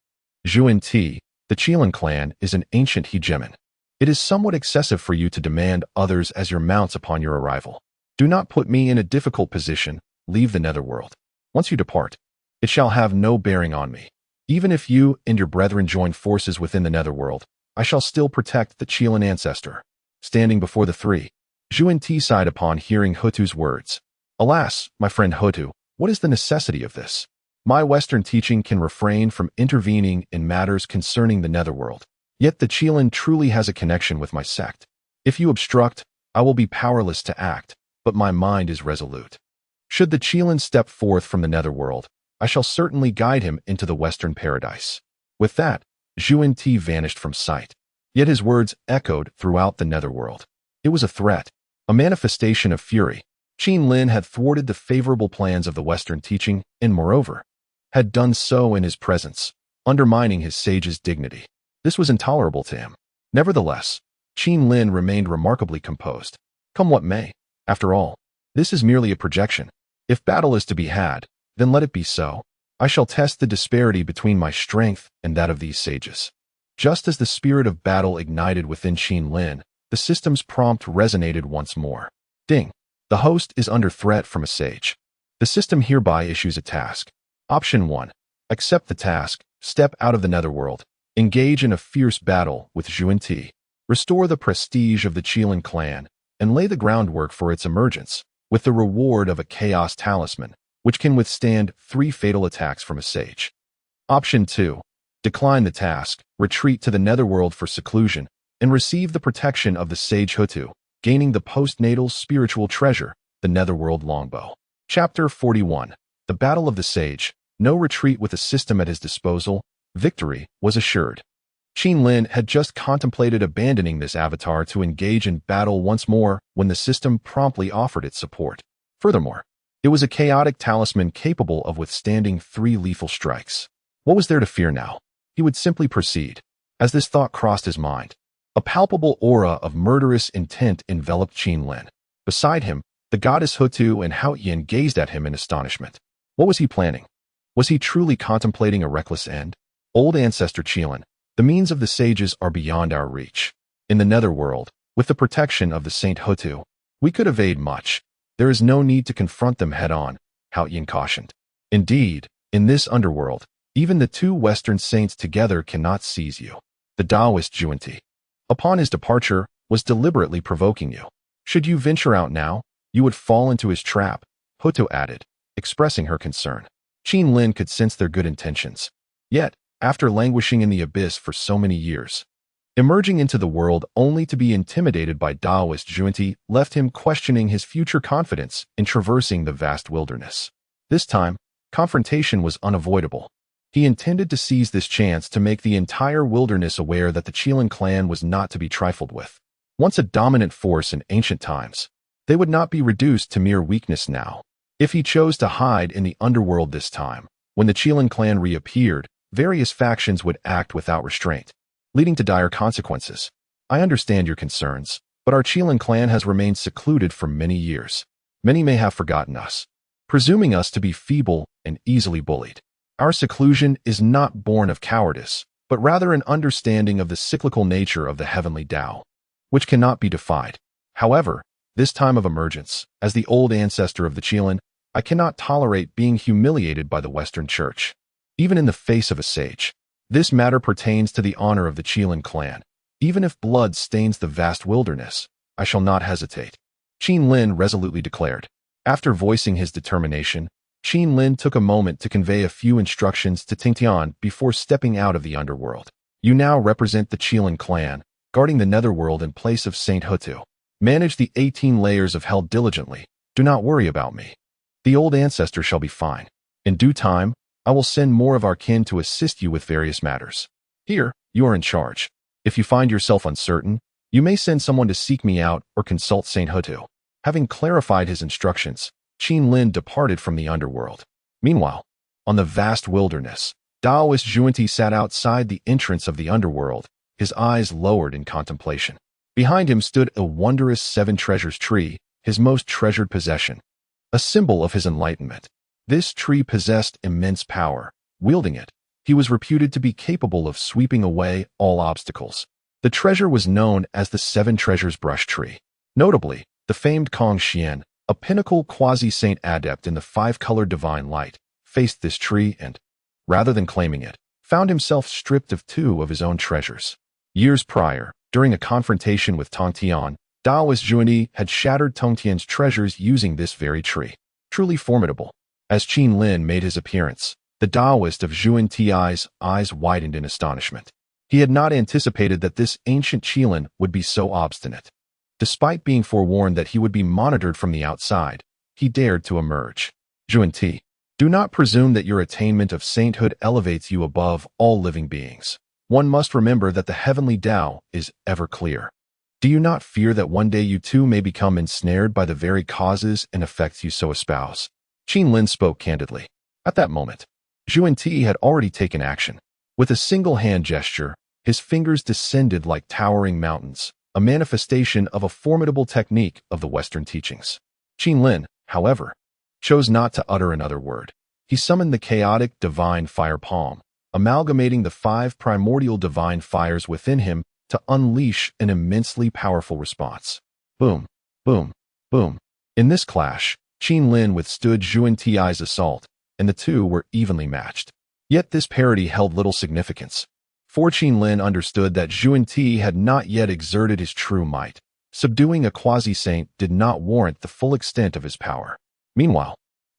Zhuan-Ti, the Qilin clan, is an ancient hegemon. It is somewhat excessive for you to demand others as your mounts upon your arrival. Do not put me in a difficult position. Leave the Netherworld. Once you depart, it shall have no bearing on me. Even if you and your brethren join forces within the Netherworld, I shall still protect the Qilin ancestor. Standing before the three, Zhuan-Ti sighed upon hearing Hutu's words. Alas, my friend Hutu, what is the necessity of this? My Western teaching can refrain from intervening in matters concerning the Netherworld. Yet the Qilin truly has a connection with my sect. If you obstruct, I will be powerless to act, but my mind is resolute. Should the Qilin step forth from the Netherworld, I shall certainly guide him into the Western paradise. With that, Zhuan-Ti vanished from sight. Yet his words echoed throughout the Netherworld. It was a threat, a manifestation of fury. Qin Lin had thwarted the favorable plans of the Western teaching and, moreover, had done so in his presence, undermining his sage's dignity. This was intolerable to him. Nevertheless, Qin Lin remained remarkably composed. Come what may, after all, this is merely a projection. If battle is to be had, then let it be so. I shall test the disparity between my strength and that of these sages. Just as the spirit of battle ignited within Qin Lin, the system's prompt resonated once more. Ding. The host is under threat from a sage. The system hereby issues a task. Option 1. Accept the task. Step out of the netherworld. Engage in a fierce battle with Zhuan Ti. Restore the prestige of the Qilin clan and lay the groundwork for its emergence, with the reward of a chaos talisman, which can withstand 3 fatal attacks from a sage. Option 2. Decline the task, retreat to the netherworld for seclusion, and receive the protection of the sage Hutu, gaining the postnatal spiritual treasure, the netherworld longbow. Chapter 41. The Battle of the Sage. No retreat with a system at his disposal. Victory was assured. Qin Lin had just contemplated abandoning this avatar to engage in battle once more when the system promptly offered its support. Furthermore, it was a chaotic talisman capable of withstanding 3 lethal strikes. What was there to fear now? He would simply proceed. As this thought crossed his mind, a palpable aura of murderous intent enveloped Qin Lin. Beside him, the goddess Hutu and Hao Yin gazed at him in astonishment. What was he planning? Was he truly contemplating a reckless end? Old ancestor Qilin, the means of the sages are beyond our reach. In the netherworld, with the protection of the Saint Hutu, we could evade much. There is no need to confront them head-on, Hao Yin cautioned. Indeed, in this underworld, even the 2 Western saints together cannot seize you. The Taoist Zhuan Ti, upon his departure, was deliberately provoking you. Should you venture out now, you would fall into his trap, Hutu added, expressing her concern. Qin Lin could sense their good intentions. Yet, after languishing in the abyss for so many years, emerging into the world only to be intimidated by Taoist Zhuan Ti left him questioning his future confidence in traversing the vast wilderness. This time, confrontation was unavoidable. He intended to seize this chance to make the entire wilderness aware that the Qilin clan was not to be trifled with. Once a dominant force in ancient times, they would not be reduced to mere weakness now. If he chose to hide in the underworld this time, when the Qilin clan reappeared, various factions would act without restraint, leading to dire consequences. I understand your concerns, but our Qilin clan has remained secluded for many years. Many may have forgotten us, presuming us to be feeble and easily bullied. Our seclusion is not born of cowardice, but rather an understanding of the cyclical nature of the heavenly Tao, which cannot be defied. However, this time of emergence, as the old ancestor of the Qilin, I cannot tolerate being humiliated by the Western Church, even in the face of a sage. This matter pertains to the honor of the Qilin clan. Even if blood stains the vast wilderness, I shall not hesitate, Qin Lin resolutely declared. After voicing his determination, Qin Lin took a moment to convey a few instructions to Tingtian before stepping out of the underworld. You now represent the Qilin clan, guarding the netherworld in place of Saint Hutu. Manage the 18 layers of hell diligently. Do not worry about me. The old ancestor shall be fine. In due time, I will send more of our kin to assist you with various matters. Here, you are in charge. If you find yourself uncertain, you may send someone to seek me out or consult Saint Hutu. Having clarified his instructions, Qin Lin departed from the underworld. Meanwhile, on the vast wilderness, Taoist Zhuan Ti sat outside the entrance of the underworld, his eyes lowered in contemplation. Behind him stood a wondrous 7 treasures tree, his most treasured possession, a symbol of his enlightenment. This tree possessed immense power. Wielding it, he was reputed to be capable of sweeping away all obstacles. The treasure was known as the 7 treasures brush tree. Notably, the famed Kong Xian, a pinnacle quasi-saint adept in the 5-colored divine light, faced this tree and, rather than claiming it, found himself stripped of 2 of his own treasures. Years prior, during a confrontation with Tongtian, Taoist Zhuan Ti had shattered Tongtian's treasures using this very tree. Truly formidable. As Qin Lin made his appearance, the Taoist of Zhuan Ti's eyes widened in astonishment. He had not anticipated that this ancient Qilin would be so obstinate. Despite being forewarned that he would be monitored from the outside, he dared to emerge. Zhuan Ti, do not presume that your attainment of sainthood elevates you above all living beings. One must remember that the heavenly Tao is ever clear. Do you not fear that one day you too may become ensnared by the very causes and effects you so espouse? Qin Lin spoke candidly. At that moment, Zhuan Ti had already taken action. With a single hand gesture, his fingers descended like towering mountains, a manifestation of a formidable technique of the Western teachings. Qin Lin, however, chose not to utter another word. He summoned the chaotic divine fire palm, amalgamating the 5 primordial divine fires within him to unleash an immensely powerful response. Boom, boom, boom. In this clash, Qin Lin withstood Zhuan Ti's assault, and the 2 were evenly matched. Yet this parody held little significance. For Qinlin understood that Zhuan Ti had not yet exerted his true might. Subduing a quasi-saint did not warrant the full extent of his power. Meanwhile,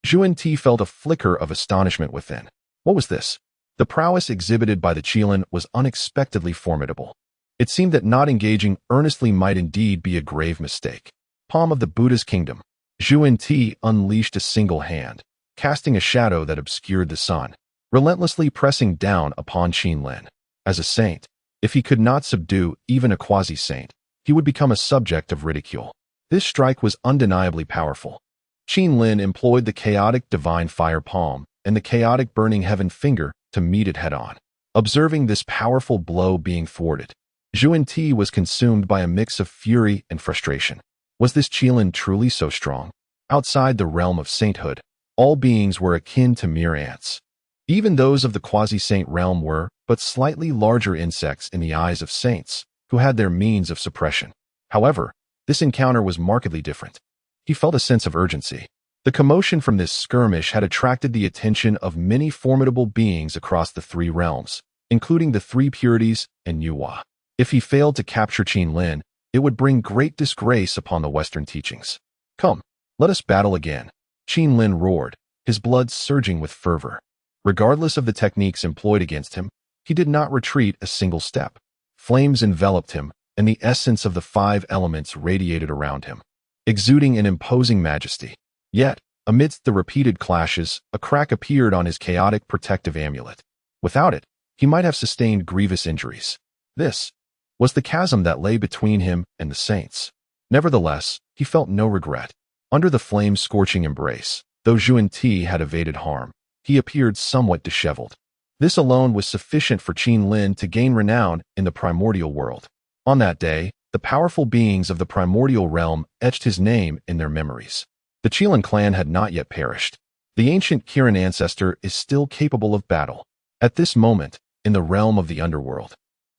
Zhuan Ti felt a flicker of astonishment within. What was this? The prowess exhibited by the Qilin was unexpectedly formidable. It seemed that not engaging earnestly might indeed be a grave mistake. Palm of the Buddha's kingdom. Zhuan Ti unleashed a single hand, casting a shadow that obscured the sun, relentlessly pressing down upon Qinlin. As a saint, if he could not subdue even a quasi-saint, he would become a subject of ridicule. This strike was undeniably powerful. Qinlin employed the chaotic divine fire palm and the chaotic burning heaven finger to meet it head-on. Observing this powerful blow being thwarted, Zhuan Ti was consumed by a mix of fury and frustration. Was this Qilin truly so strong? Outside the realm of sainthood, all beings were akin to mere ants. Even those of the quasi-saint realm were but slightly larger insects in the eyes of saints, who had their means of suppression. However, this encounter was markedly different. He felt a sense of urgency. The commotion from this skirmish had attracted the attention of many formidable beings across the three realms, including the three purities and Yuhua. If he failed to capture Qinlin, it would bring great disgrace upon the Western teachings. Come, let us battle again. Qinlin roared, his blood surging with fervor. Regardless of the techniques employed against him, he did not retreat a single step. Flames enveloped him, and the essence of the five elements radiated around him, exuding an imposing majesty. Yet, amidst the repeated clashes, a crack appeared on his chaotic protective amulet. Without it, he might have sustained grievous injuries. This was the chasm that lay between him and the saints. Nevertheless, he felt no regret. Under the flame's scorching embrace, though Zhuan Ti had evaded harm, he appeared somewhat disheveled. This alone was sufficient for Qinlin to gain renown in the primordial world. On that day, the powerful beings of the primordial realm etched his name in their memories. The Qilin clan had not yet perished. The ancient Kirin ancestor is still capable of battle. At this moment, in the realm of the underworld,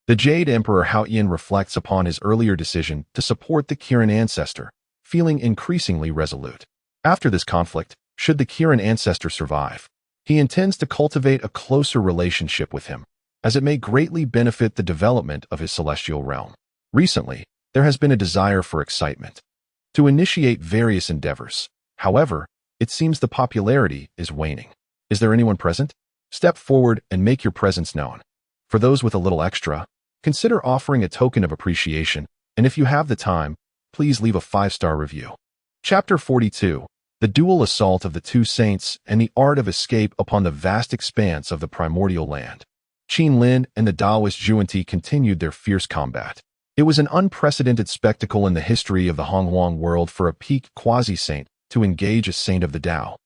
the Jade Emperor Haoyan reflects upon his earlier decision to support the Kirin ancestor, feeling increasingly resolute. After this conflict, should the Kirin ancestor survive, he intends to cultivate a closer relationship with him, as it may greatly benefit the development of his celestial realm. Recently, there has been a desire for excitement, to initiate various endeavors. However, it seems the popularity is waning. Is there anyone present? Step forward and make your presence known. For those with a little extra, consider offering a token of appreciation, and if you have the time, please leave a 5-star review. Chapter 42. The Dual Assault of the Two Saints and the Art of Escape upon the Vast Expanse of the Primordial Land. Qinlin and the Taoist Zhuan Ti continued their fierce combat. It was an unprecedented spectacle in the history of the Honghuang world for a peak quasi-saint to engage a saint of the Tao,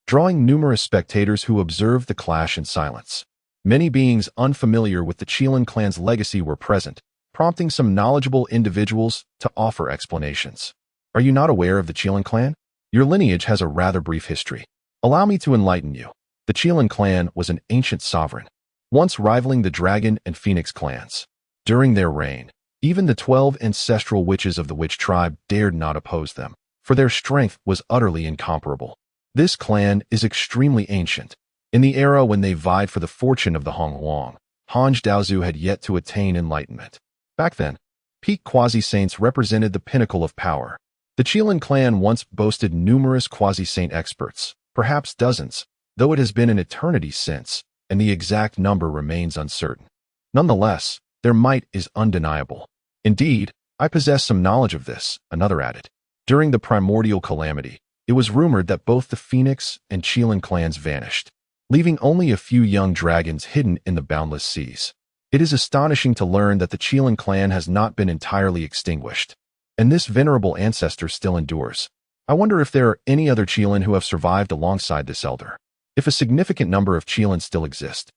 drawing numerous spectators who observed the clash in silence. Many beings unfamiliar with the Qilin clan's legacy were present, prompting some knowledgeable individuals to offer explanations. Are you not aware of the Qilin clan? Your lineage has a rather brief history. Allow me to enlighten you. The Qilin clan was an ancient sovereign, once rivaling the Dragon and Phoenix clans. During their reign, even the 12 ancestral witches of the witch tribe dared not oppose them, for their strength was utterly incomparable. This clan is extremely ancient. In the era when they vied for the fortune of the Honghuang, Hanj Daozu had yet to attain enlightenment. Back then, peak quasi-saints represented the pinnacle of power. The Qilin clan once boasted numerous quasi-saint experts, perhaps dozens, though it has been an eternity since, and the exact number remains uncertain. Nonetheless, their might is undeniable. Indeed, I possess some knowledge of this, another added. During the primordial calamity, it was rumored that both the Phoenix and Qilin clans vanished, leaving only a few young dragons hidden in the boundless seas. It is astonishing to learn that the Qilin clan has not been entirely extinguished, and this venerable ancestor still endures. I wonder if there are any other Qilin who have survived alongside this elder. If a significant number of Qilin still exist.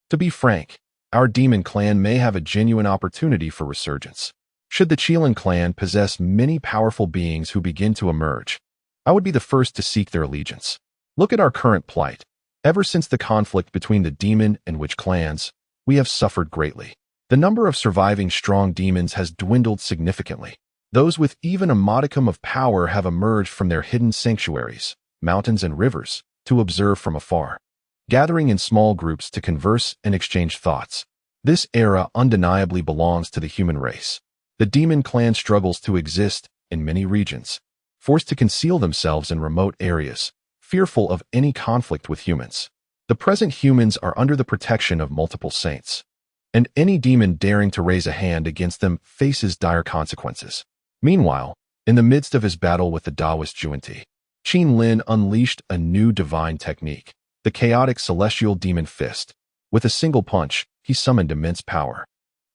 To be frank, our demon clan may have a genuine opportunity for resurgence. Should the Qilin clan possess many powerful beings who begin to emerge, I would be the first to seek their allegiance. Look at our current plight. Ever since the conflict between the demon and witch clans, we have suffered greatly. The number of surviving strong demons has dwindled significantly. Those with even a modicum of power have emerged from their hidden sanctuaries, mountains and rivers, to observe from afar. gathering in small groups to converse and exchange thoughts. This era undeniably belongs to the human race. The demon clan struggles to exist in many regions, forced to conceal themselves in remote areas, fearful of any conflict with humans. The present humans are under the protection of multiple saints, and any demon daring to raise a hand against them faces dire consequences. Meanwhile, in the midst of his battle with the Taoist junta, Qin Lin unleashed a new divine technique, the chaotic celestial demon fist. With a single punch, he summoned immense power,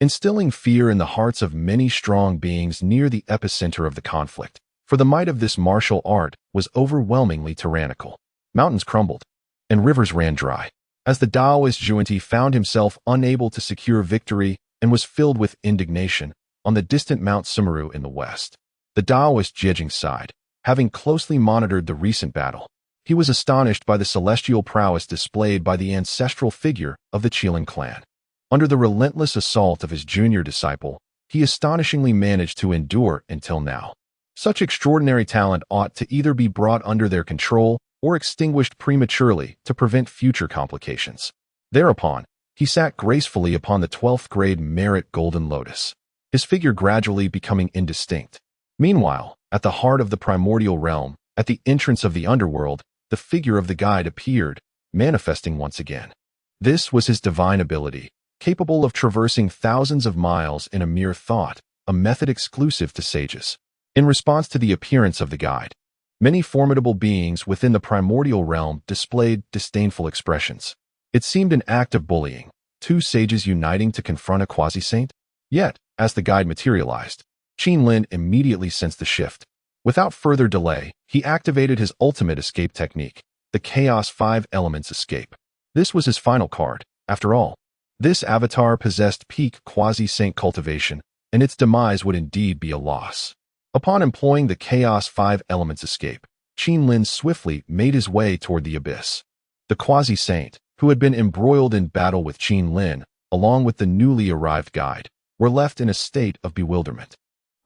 instilling fear in the hearts of many strong beings near the epicenter of the conflict. For the might of this martial art was overwhelmingly tyrannical. Mountains crumbled, and rivers ran dry, as the Taoist junta found himself unable to secure victory and was filled with indignation. On the distant Mount Sumeru in the west, the Taoist Jijing sighed, having closely monitored the recent battle. He was astonished by the celestial prowess displayed by the ancestral figure of the Qilin clan. Under the relentless assault of his junior disciple, he astonishingly managed to endure until now. Such extraordinary talent ought to either be brought under their control or extinguished prematurely to prevent future complications. Thereupon, he sat gracefully upon the 12th grade merit golden lotus, his figure gradually becoming indistinct. Meanwhile, at the heart of the primordial realm, at the entrance of the underworld, the figure of the guide appeared, manifesting once again. This was his divine ability, capable of traversing thousands of miles in a mere thought, a method exclusive to sages. In response to the appearance of the guide, many formidable beings within the primordial realm displayed disdainful expressions. It seemed an act of bullying, two sages uniting to confront a quasi-saint. Yet, as the guide materialized, Qin Lin immediately sensed the shift. Without further delay, he activated his ultimate escape technique, the Chaos 5 Elements Escape. This was his final card. After all, this avatar possessed peak quasi-saint cultivation, and its demise would indeed be a loss. Upon employing the Chaos 5 Elements Escape, Qin Lin swiftly made his way toward the abyss. The quasi-saint, who had been embroiled in battle with Qin Lin, along with the newly arrived guide, were left in a state of bewilderment.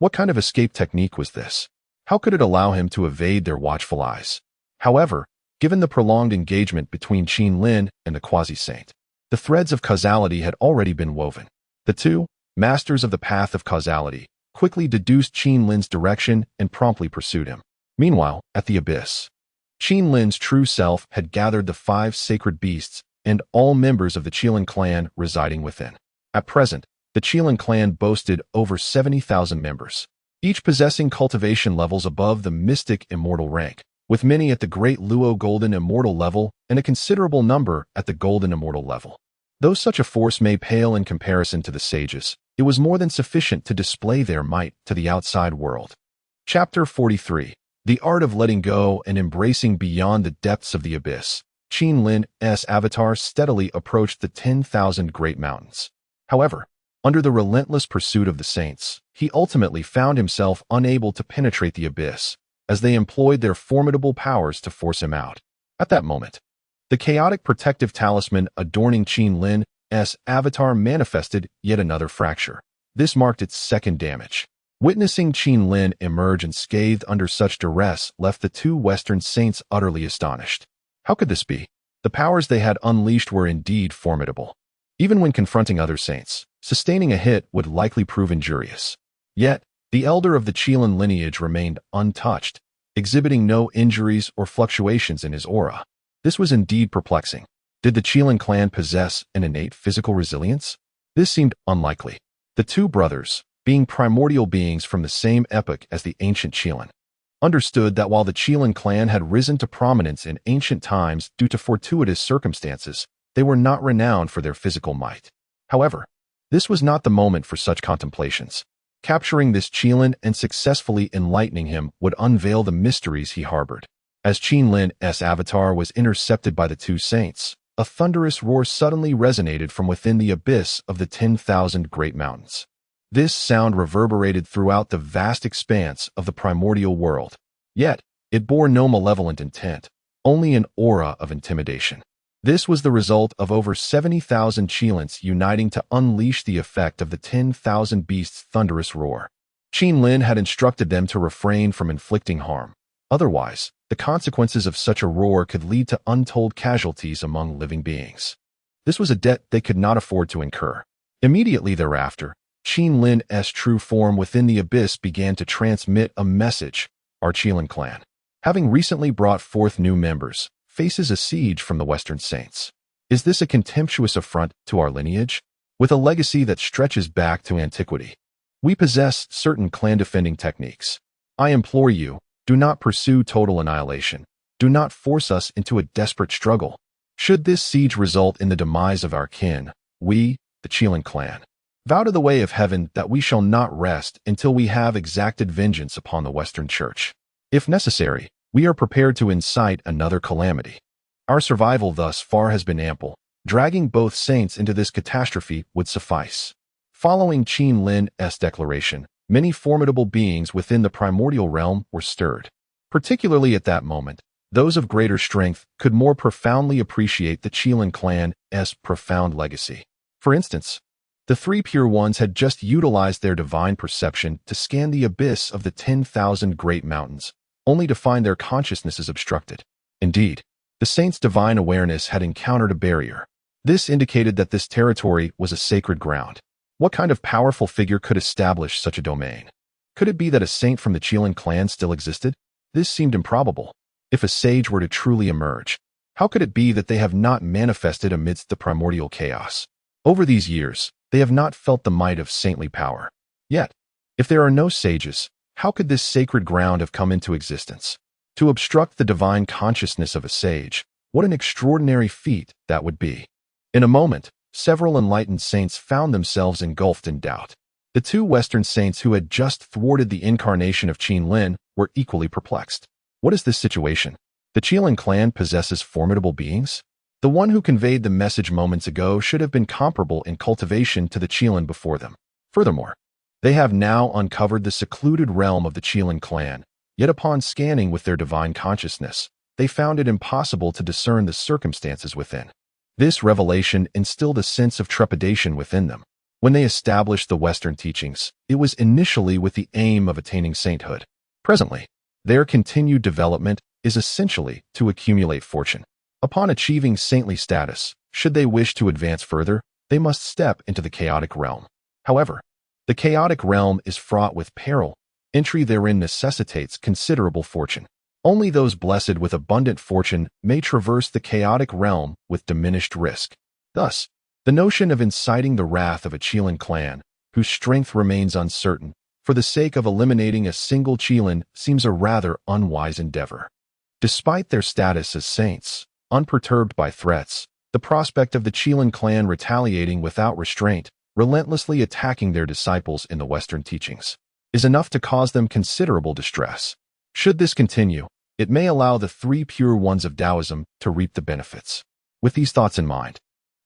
What kind of escape technique was this? How could it allow him to evade their watchful eyes? However, given the prolonged engagement between Qin Lin and the quasi-saint, the threads of causality had already been woven. The two, masters of the path of causality, quickly deduced Qin Lin's direction and promptly pursued him. Meanwhile, at the abyss, Qin Lin's true self had gathered the 5 sacred beasts and all members of the Qilin clan residing within. At present, the Qilin clan boasted over 70,000 members, each possessing cultivation levels above the mystic immortal rank, with many at the Great Luo Golden Immortal level and a considerable number at the Golden Immortal level. Though such a force may pale in comparison to the sages, it was more than sufficient to display their might to the outside world. Chapter 43. The Art of Letting Go and Embracing Beyond the Depths of the Abyss. Qin Lin's avatar steadily approached the 10,000 Great Mountains. However, under the relentless pursuit of the saints, he ultimately found himself unable to penetrate the abyss, as they employed their formidable powers to force him out. At that moment, the chaotic protective talisman adorning Qin Lin's avatar manifested yet another fracture. This marked its second damage. Witnessing Qin Lin emerge unscathed under such duress left the two Western saints utterly astonished. How could this be? The powers they had unleashed were indeed formidable. Even when confronting other saints, sustaining a hit would likely prove injurious. Yet, the elder of the Qilin lineage remained untouched, exhibiting no injuries or fluctuations in his aura. This was indeed perplexing. Did the Qilin clan possess an innate physical resilience? This seemed unlikely. The two brothers, being primordial beings from the same epoch as the ancient Qilin, understood that while the Qilin clan had risen to prominence in ancient times due to fortuitous circumstances, they were not renowned for their physical might. However, this was not the moment for such contemplations. Capturing this Qilin and successfully enlightening him would unveil the mysteries he harbored. As Qin Lin's avatar was intercepted by the two saints, a thunderous roar suddenly resonated from within the abyss of the 10,000 Great Mountains. This sound reverberated throughout the vast expanse of the primordial world. Yet, it bore no malevolent intent, only an aura of intimidation. This was the result of over 70,000 Qilins uniting to unleash the effect of the 10,000 beasts' thunderous roar. Qin Lin had instructed them to refrain from inflicting harm. Otherwise, The consequences of such a roar could lead to untold casualties among living beings. This was a debt they could not afford to incur. Immediately thereafter, Qin Lin's true form within the abyss began to transmit a message. Our Qilin clan, having recently brought forth new members, faces a siege from the Western Saints. Is this a contemptuous affront to our lineage? With a legacy that stretches back to antiquity, we possess certain clan-defending techniques. I implore you, do not pursue total annihilation. Do not force us into a desperate struggle. Should this siege result in the demise of our kin, we, the Qilin clan, vow to the way of heaven that we shall not rest until we have exacted vengeance upon the Western Church. If necessary, we are prepared to incite another calamity. Our survival thus far has been ample. Dragging both saints into this catastrophe would suffice. Following Qin Lin's declaration, many formidable beings within the primordial realm were stirred. Particularly at that moment, those of greater strength could more profoundly appreciate the Qilin clan's profound legacy. For instance, the three Pure Ones had just utilized their divine perception to scan the abyss of the 10,000 great mountains, only to find their consciousnesses obstructed. Indeed, the saints' divine awareness had encountered a barrier. This indicated that this territory was a sacred ground. What kind of powerful figure could establish such a domain? Could it be that a saint from the Qilin clan still existed? This seemed improbable. If a sage were to truly emerge, how could it be that they have not manifested amidst the primordial chaos? Over these years, they have not felt the might of saintly power. Yet, if there are no sages, how could this sacred ground have come into existence? To obstruct the divine consciousness of a sage, what an extraordinary feat that would be. In a moment, several enlightened saints found themselves engulfed in doubt. The two Western saints who had just thwarted the incarnation of Qin Lin were equally perplexed. What is this situation? The Qilin clan possesses formidable beings? The one who conveyed the message moments ago should have been comparable in cultivation to the Qilin before them. Furthermore, they have now uncovered the secluded realm of the Qilin clan, yet upon scanning with their divine consciousness, they found it impossible to discern the circumstances within. This revelation instilled a sense of trepidation within them. When they established the Western teachings, it was initially with the aim of attaining sainthood. Presently, their continued development is essentially to accumulate fortune. Upon achieving saintly status, should they wish to advance further, they must step into the chaotic realm. However, the chaotic realm is fraught with peril. Entry therein necessitates considerable fortune. Only those blessed with abundant fortune may traverse the chaotic realm with diminished risk. Thus, the notion of inciting the wrath of a Qilin clan, whose strength remains uncertain, for the sake of eliminating a single Qilin seems a rather unwise endeavor. Despite their status as saints, unperturbed by threats, the prospect of the Qilin clan retaliating without restraint, relentlessly attacking their disciples in the Western teachings, is enough to cause them considerable distress. Should this continue, it may allow the three Pure Ones of Taoism to reap the benefits. With these thoughts in mind,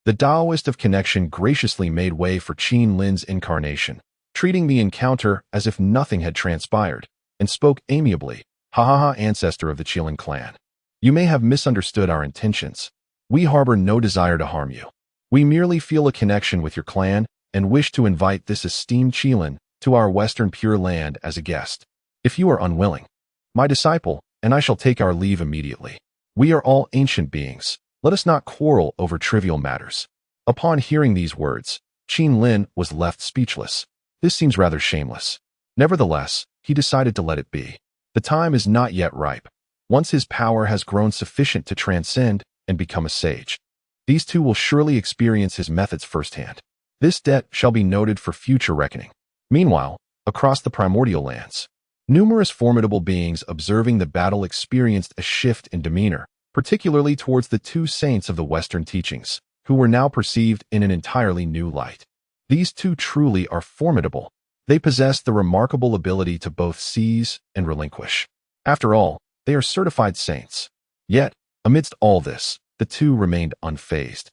the Taoist of Connection graciously made way for Qin Lin's incarnation, treating the encounter as if nothing had transpired, and spoke amiably, "Ha ha ha, ancestor of the Qilin clan. You may have misunderstood our intentions. We harbor no desire to harm you. We merely feel a connection with your clan and wish to invite this esteemed Qilin to our Western Pure Land as a guest. If you are unwilling, my disciple and I shall take our leave immediately. We are all ancient beings. Let us not quarrel over trivial matters." Upon hearing these words, Qin Lin was left speechless. This seems rather shameless. Nevertheless, he decided to let it be. The time is not yet ripe. Once his power has grown sufficient to transcend and become a sage, these two will surely experience his methods firsthand. This debt shall be noted for future reckoning. Meanwhile, across the primordial lands, numerous formidable beings observing the battle experienced a shift in demeanor, particularly towards the two saints of the Western teachings, who were now perceived in an entirely new light. These two truly are formidable. They possess the remarkable ability to both seize and relinquish. After all, they are certified saints. Yet, amidst all this, the two remained unfazed.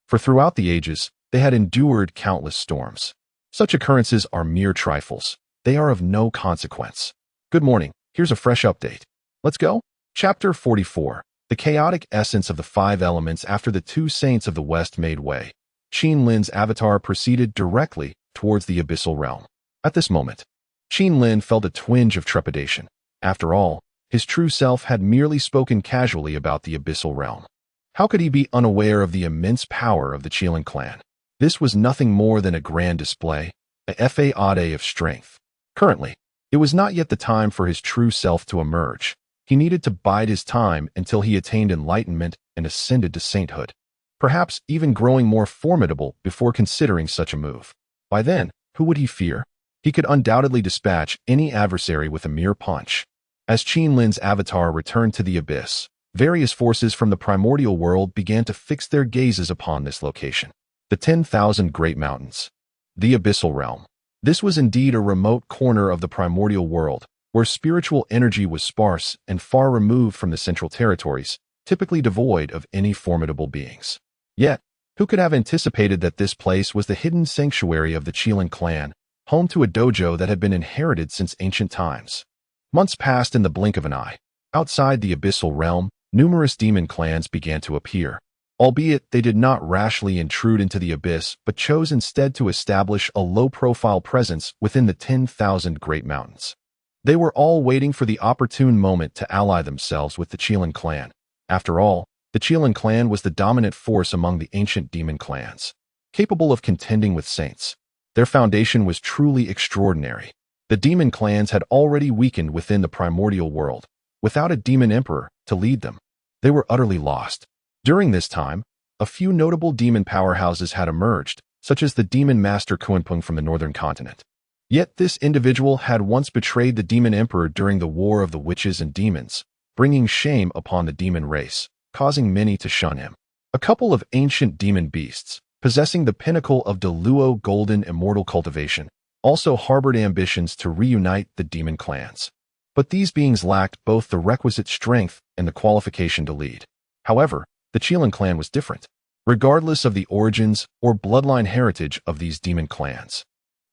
For throughout the ages, they had endured countless storms. Such occurrences are mere trifles. They are of no consequence. Good morning, here's a fresh update. Let's go. Chapter 44. The chaotic essence of the five elements. After the two saints of the West made way, Qin Lin's avatar proceeded directly towards the abyssal realm. At this moment, Qin Lin felt a twinge of trepidation. After all, His true self had merely spoken casually about the abyssal realm. How could he be unaware of the immense power of the Qilin clan? This was nothing more than a grand display, a fade of strength. Currently, it was not yet the time for his true self to emerge. He needed to bide his time until he attained enlightenment and ascended to sainthood, perhaps even growing more formidable before considering such a move. By then, who would he fear? He could undoubtedly dispatch any adversary with a mere punch. As Qinlin's avatar returned to the abyss, various forces from the primordial world began to fix their gazes upon this location. The 10,000 Great Mountains. The abyssal realm. This was indeed a remote corner of the primordial world, where spiritual energy was sparse and far removed from the central territories, typically devoid of any formidable beings. Yet, who could have anticipated that this place was the hidden sanctuary of the Qilin clan, home to a dojo that had been inherited since ancient times? Months passed in the blink of an eye. Outside the abyssal realm, numerous demon clans began to appear. Albeit they did not rashly intrude into the abyss, but chose instead to establish a low-profile presence within the 10,000 Great Mountains. They were all waiting for the opportune moment to ally themselves with the Qilin clan. After all, the Qilin clan was the dominant force among the ancient demon clans, capable of contending with saints. Their foundation was truly extraordinary. The demon clans had already weakened within the primordial world. Without a demon emperor to lead them, they were utterly lost. During this time, a few notable demon powerhouses had emerged, such as the demon master Kunpung from the northern continent. Yet this individual had once betrayed the demon emperor during the War of the Witches and Demons, bringing shame upon the demon race, causing many to shun him. A couple of ancient demon beasts, possessing the pinnacle of Deluo golden immortal cultivation, also harbored ambitions to reunite the demon clans. But these beings lacked both the requisite strength and the qualification to lead. However, the Qilin clan was different, regardless of the origins or bloodline heritage of these demon clans.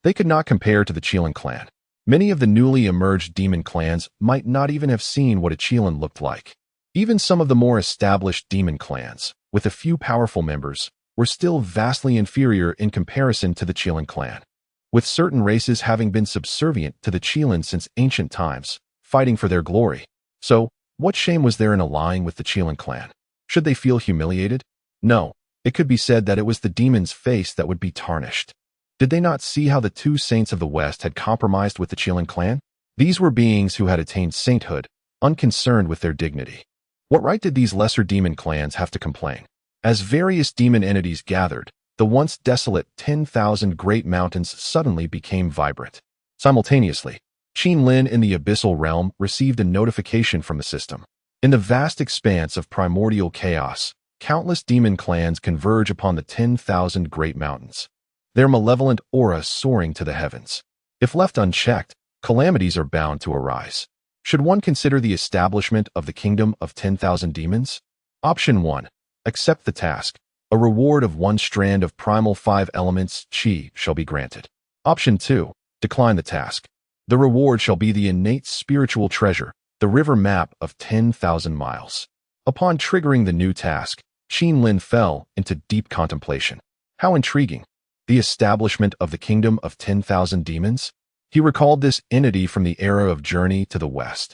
They could not compare to the Qilin clan. Many of the newly emerged demon clans might not even have seen what a Qilin looked like. Even some of the more established demon clans, with a few powerful members, were still vastly inferior in comparison to the Qilin clan. With certain races having been subservient to the Qilin since ancient times, fighting for their glory. So, what shame was there in allying with the Qilin clan? Should they feel humiliated? No, it could be said that it was the demon's face that would be tarnished. Did they not see how the two saints of the West had compromised with the Qilin clan? These were beings who had attained sainthood, unconcerned with their dignity. What right did these lesser demon clans have to complain? As various demon entities gathered, the once desolate 10,000 Great Mountains suddenly became vibrant. Simultaneously, Qinlin in the abyssal realm received a notification from the system. In the vast expanse of primordial chaos, countless demon clans converge upon the 10,000 Great Mountains, their malevolent aura soaring to the heavens. If left unchecked, calamities are bound to arise. Should one consider the establishment of the kingdom of 10,000 demons? Option 1. Accept the task. A reward of 1 strand of primal 5 elements qi shall be granted. Option 2. Decline the task. The reward shall be the innate spiritual treasure, the river map of 10,000 miles. Upon triggering the new task, Qinlin fell into deep contemplation. How intriguing. The establishment of the kingdom of 10,000 demons? He recalled this entity from the era of Journey to the West.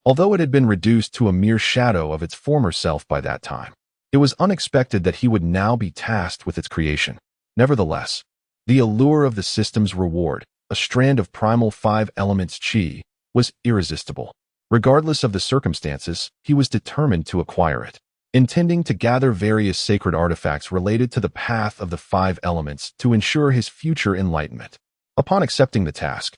Although it had been reduced to a mere shadow of its former self by that time, it was unexpected that he would now be tasked with its creation. Nevertheless, the allure of the system's reward, a strand of primal 5 elements qi, was irresistible. Regardless of the circumstances, he was determined to acquire it, intending to gather various sacred artifacts related to the path of the 5 elements to ensure his future enlightenment. Upon accepting the task,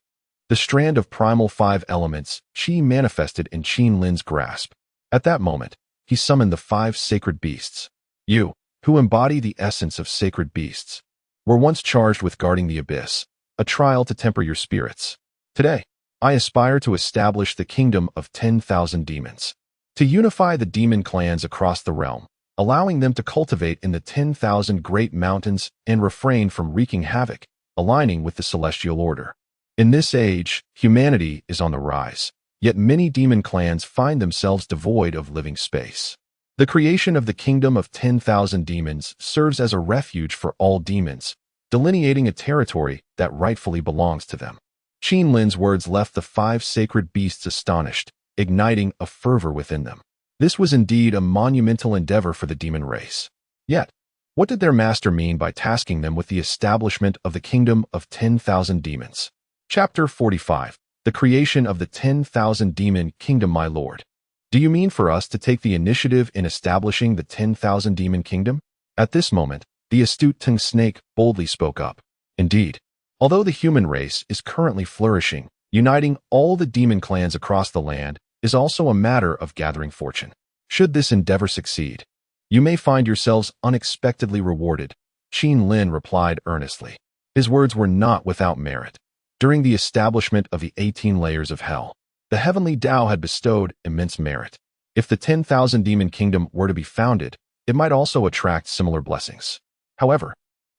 the strand of primal 5 elements qi manifested in Qinlin's grasp. At that moment, he summoned the 5 sacred beasts. You, who embody the essence of sacred beasts, were once charged with guarding the abyss, a trial to temper your spirits. Today, I aspire to establish the kingdom of 10,000 demons, to unify the demon clans across the realm, allowing them to cultivate in the 10,000 Great Mountains and refrain from wreaking havoc, aligning with the celestial order. In this age, humanity is on the rise, yet many demon clans find themselves devoid of living space. The creation of the kingdom of 10,000 demons serves as a refuge for all demons, delineating a territory that rightfully belongs to them. Qinlin's words left the 5 sacred beasts astonished, igniting a fervor within them. This was indeed a monumental endeavor for the demon race. Yet, what did their master mean by tasking them with the establishment of the kingdom of 10,000 demons? Chapter 45. The creation of the 10,000 demon kingdom, my lord. Do you mean for us to take the initiative in establishing the 10,000 demon kingdom? At this moment, the astute tongued snake boldly spoke up. Indeed, although the human race is currently flourishing, uniting all the demon clans across the land is also a matter of gathering fortune. Should this endeavor succeed, you may find yourselves unexpectedly rewarded, Qin Lin replied earnestly. His words were not without merit. During the establishment of the 18 layers of hell, the heavenly Tao had bestowed immense merit. If the 10,000 demon kingdom were to be founded, it might also attract similar blessings. However,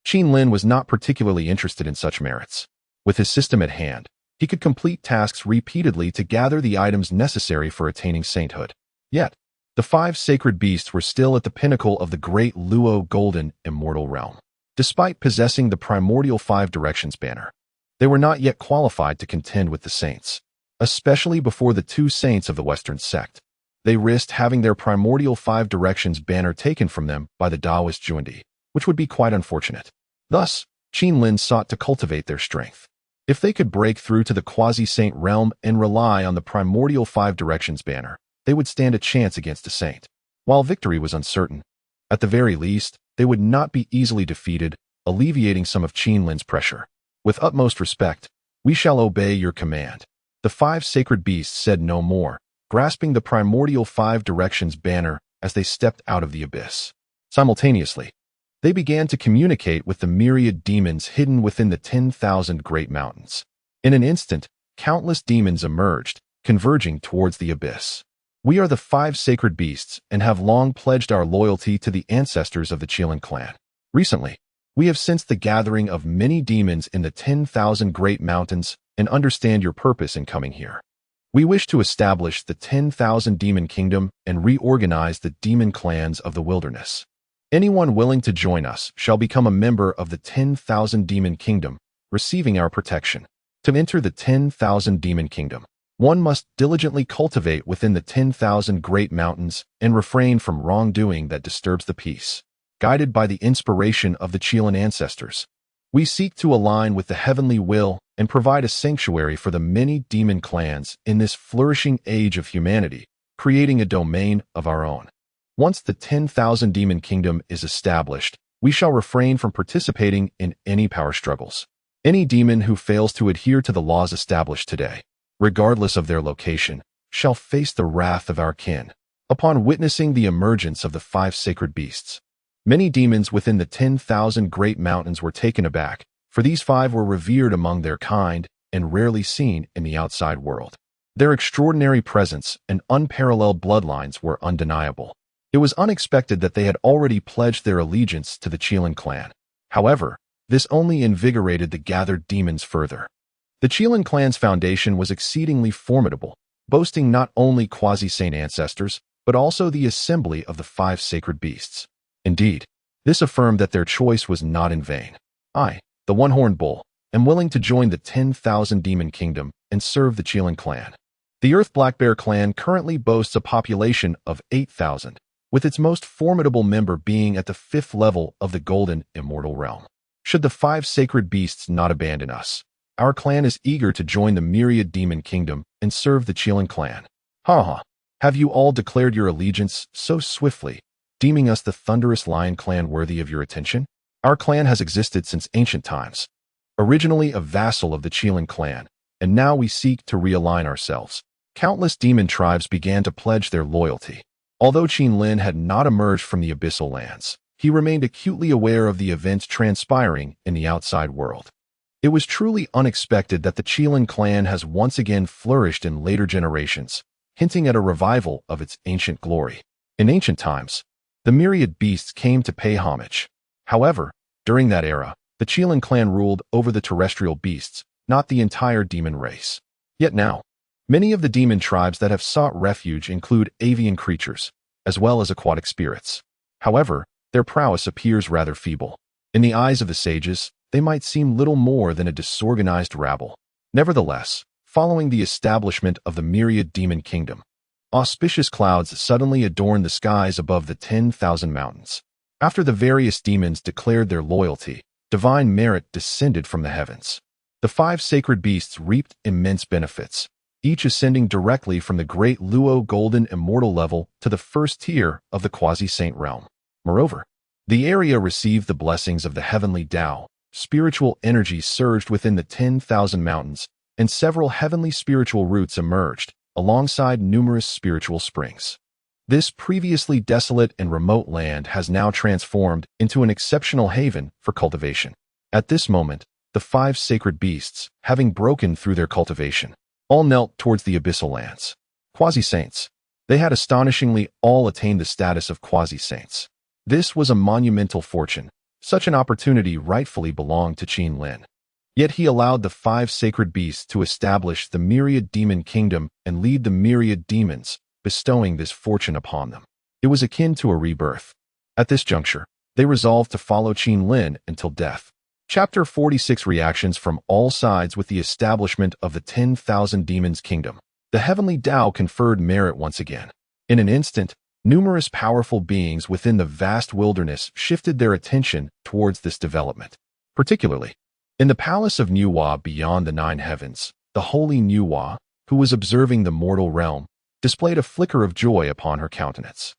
Qin Lin was not particularly interested in such merits. With his system at hand, he could complete tasks repeatedly to gather the items necessary for attaining sainthood. Yet, the 5 sacred beasts were still at the pinnacle of the great Luo golden immortal realm. Despite possessing the primordial 5 directions banner, they were not yet qualified to contend with the saints. Especially before the 2 saints of the Western sect, they risked having their primordial 5 directions banner taken from them by the Taoist Jundi, which would be quite unfortunate. Thus, Qin Lin sought to cultivate their strength. If they could break through to the quasi-saint realm and rely on the primordial 5 directions banner, they would stand a chance against a saint. While victory was uncertain, at the very least, they would not be easily defeated, alleviating some of Qin Lin's pressure. With utmost respect, we shall obey your command. The 5 sacred beasts said no more, grasping the primordial 5 directions banner as they stepped out of the abyss. Simultaneously, they began to communicate with the myriad demons hidden within the 10,000 great mountains. In an instant, countless demons emerged, converging towards the abyss. We are the 5 sacred beasts and have long pledged our loyalty to the ancestors of the Qilin clan. Recently, we have sensed the gathering of many demons in the 10,000 great mountains and understand your purpose in coming here. We wish to establish the 10,000 demon kingdom and reorganize the demon clans of the wilderness. Anyone willing to join us shall become a member of the 10,000 demon kingdom, receiving our protection. To enter the 10,000 demon kingdom, one must diligently cultivate within the 10,000 great mountains and refrain from wrongdoing that disturbs the peace. Guided by the inspiration of the Qilin ancestors, we seek to align with the heavenly will and provide a sanctuary for the many demon clans in this flourishing age of humanity, creating a domain of our own. Once the 10,000 demon kingdom is established, we shall refrain from participating in any power struggles. Any demon who fails to adhere to the laws established today, regardless of their location, shall face the wrath of our kin. Upon witnessing the emergence of the 5 sacred beasts, many demons within the 10,000 great mountains were taken aback, for these 5 were revered among their kind and rarely seen in the outside world. Their extraordinary presence and unparalleled bloodlines were undeniable. It was unexpected that they had already pledged their allegiance to the Qilin clan. However, this only invigorated the gathered demons further. The Qilin clan's foundation was exceedingly formidable, boasting not only quasi-saint ancestors, but also the assembly of the 5 sacred beasts. Indeed, this affirmed that their choice was not in vain. I, the one-horned bull, am willing to join the 10,000 demon kingdom and serve the Qilin clan. The Earth Black Bear clan currently boasts a population of 8,000, with its most formidable member being at the 5th level of the golden immortal realm. Should the 5 sacred beasts not abandon us, our clan is eager to join the myriad demon kingdom and serve the Qilin clan. Ha! Have you all declared your allegiance so swiftly, deeming us the thunderous lion clan worthy of your attention? Our clan has existed since ancient times, originally a vassal of the Qilin clan, and now we seek to realign ourselves. Countless demon tribes began to pledge their loyalty. Although Qin Lin had not emerged from the abyssal lands, he remained acutely aware of the events transpiring in the outside world. It was truly unexpected that the Qilin clan has once again flourished in later generations, hinting at a revival of its ancient glory. In ancient times, the myriad beasts came to pay homage. However, during that era, the Qilin clan ruled over the terrestrial beasts, not the entire demon race. Yet now, many of the demon tribes that have sought refuge include avian creatures, as well as aquatic spirits. However, their prowess appears rather feeble. In the eyes of the sages, they might seem little more than a disorganized rabble. Nevertheless, following the establishment of the myriad demon kingdom, auspicious clouds suddenly adorned the skies above the 10,000 mountains. After the various demons declared their loyalty, divine merit descended from the heavens. The 5 sacred beasts reaped immense benefits, each ascending directly from the great Luo golden immortal level to the first tier of the quasi-saint realm. Moreover, the area received the blessings of the heavenly Tao. Spiritual energy surged within the 10,000 mountains, and several heavenly spiritual roots emerged, alongside numerous spiritual springs. This previously desolate and remote land has now transformed into an exceptional haven for cultivation. At this moment, the 5 sacred beasts, having broken through their cultivation, all knelt towards the abyssal lands. Quasi-saints. They had astonishingly all attained the status of quasi-saints. This was a monumental fortune. Such an opportunity rightfully belonged to Qin Lin. Yet he allowed the 5 sacred beasts to establish the myriad demon kingdom and lead the myriad demons, bestowing this fortune upon them. It was akin to a rebirth. At this juncture, they resolved to follow Qin Lin until death. Chapter 46 Reactions from all sides with the establishment of the 10,000 demons kingdom. The heavenly Tao conferred merit once again. In an instant, numerous powerful beings within the vast wilderness shifted their attention towards this development. Particularly, in the palace of Nuwa beyond the 9 heavens, the holy Nuwa, who was observing the mortal realm, displayed a flicker of joy upon her countenance.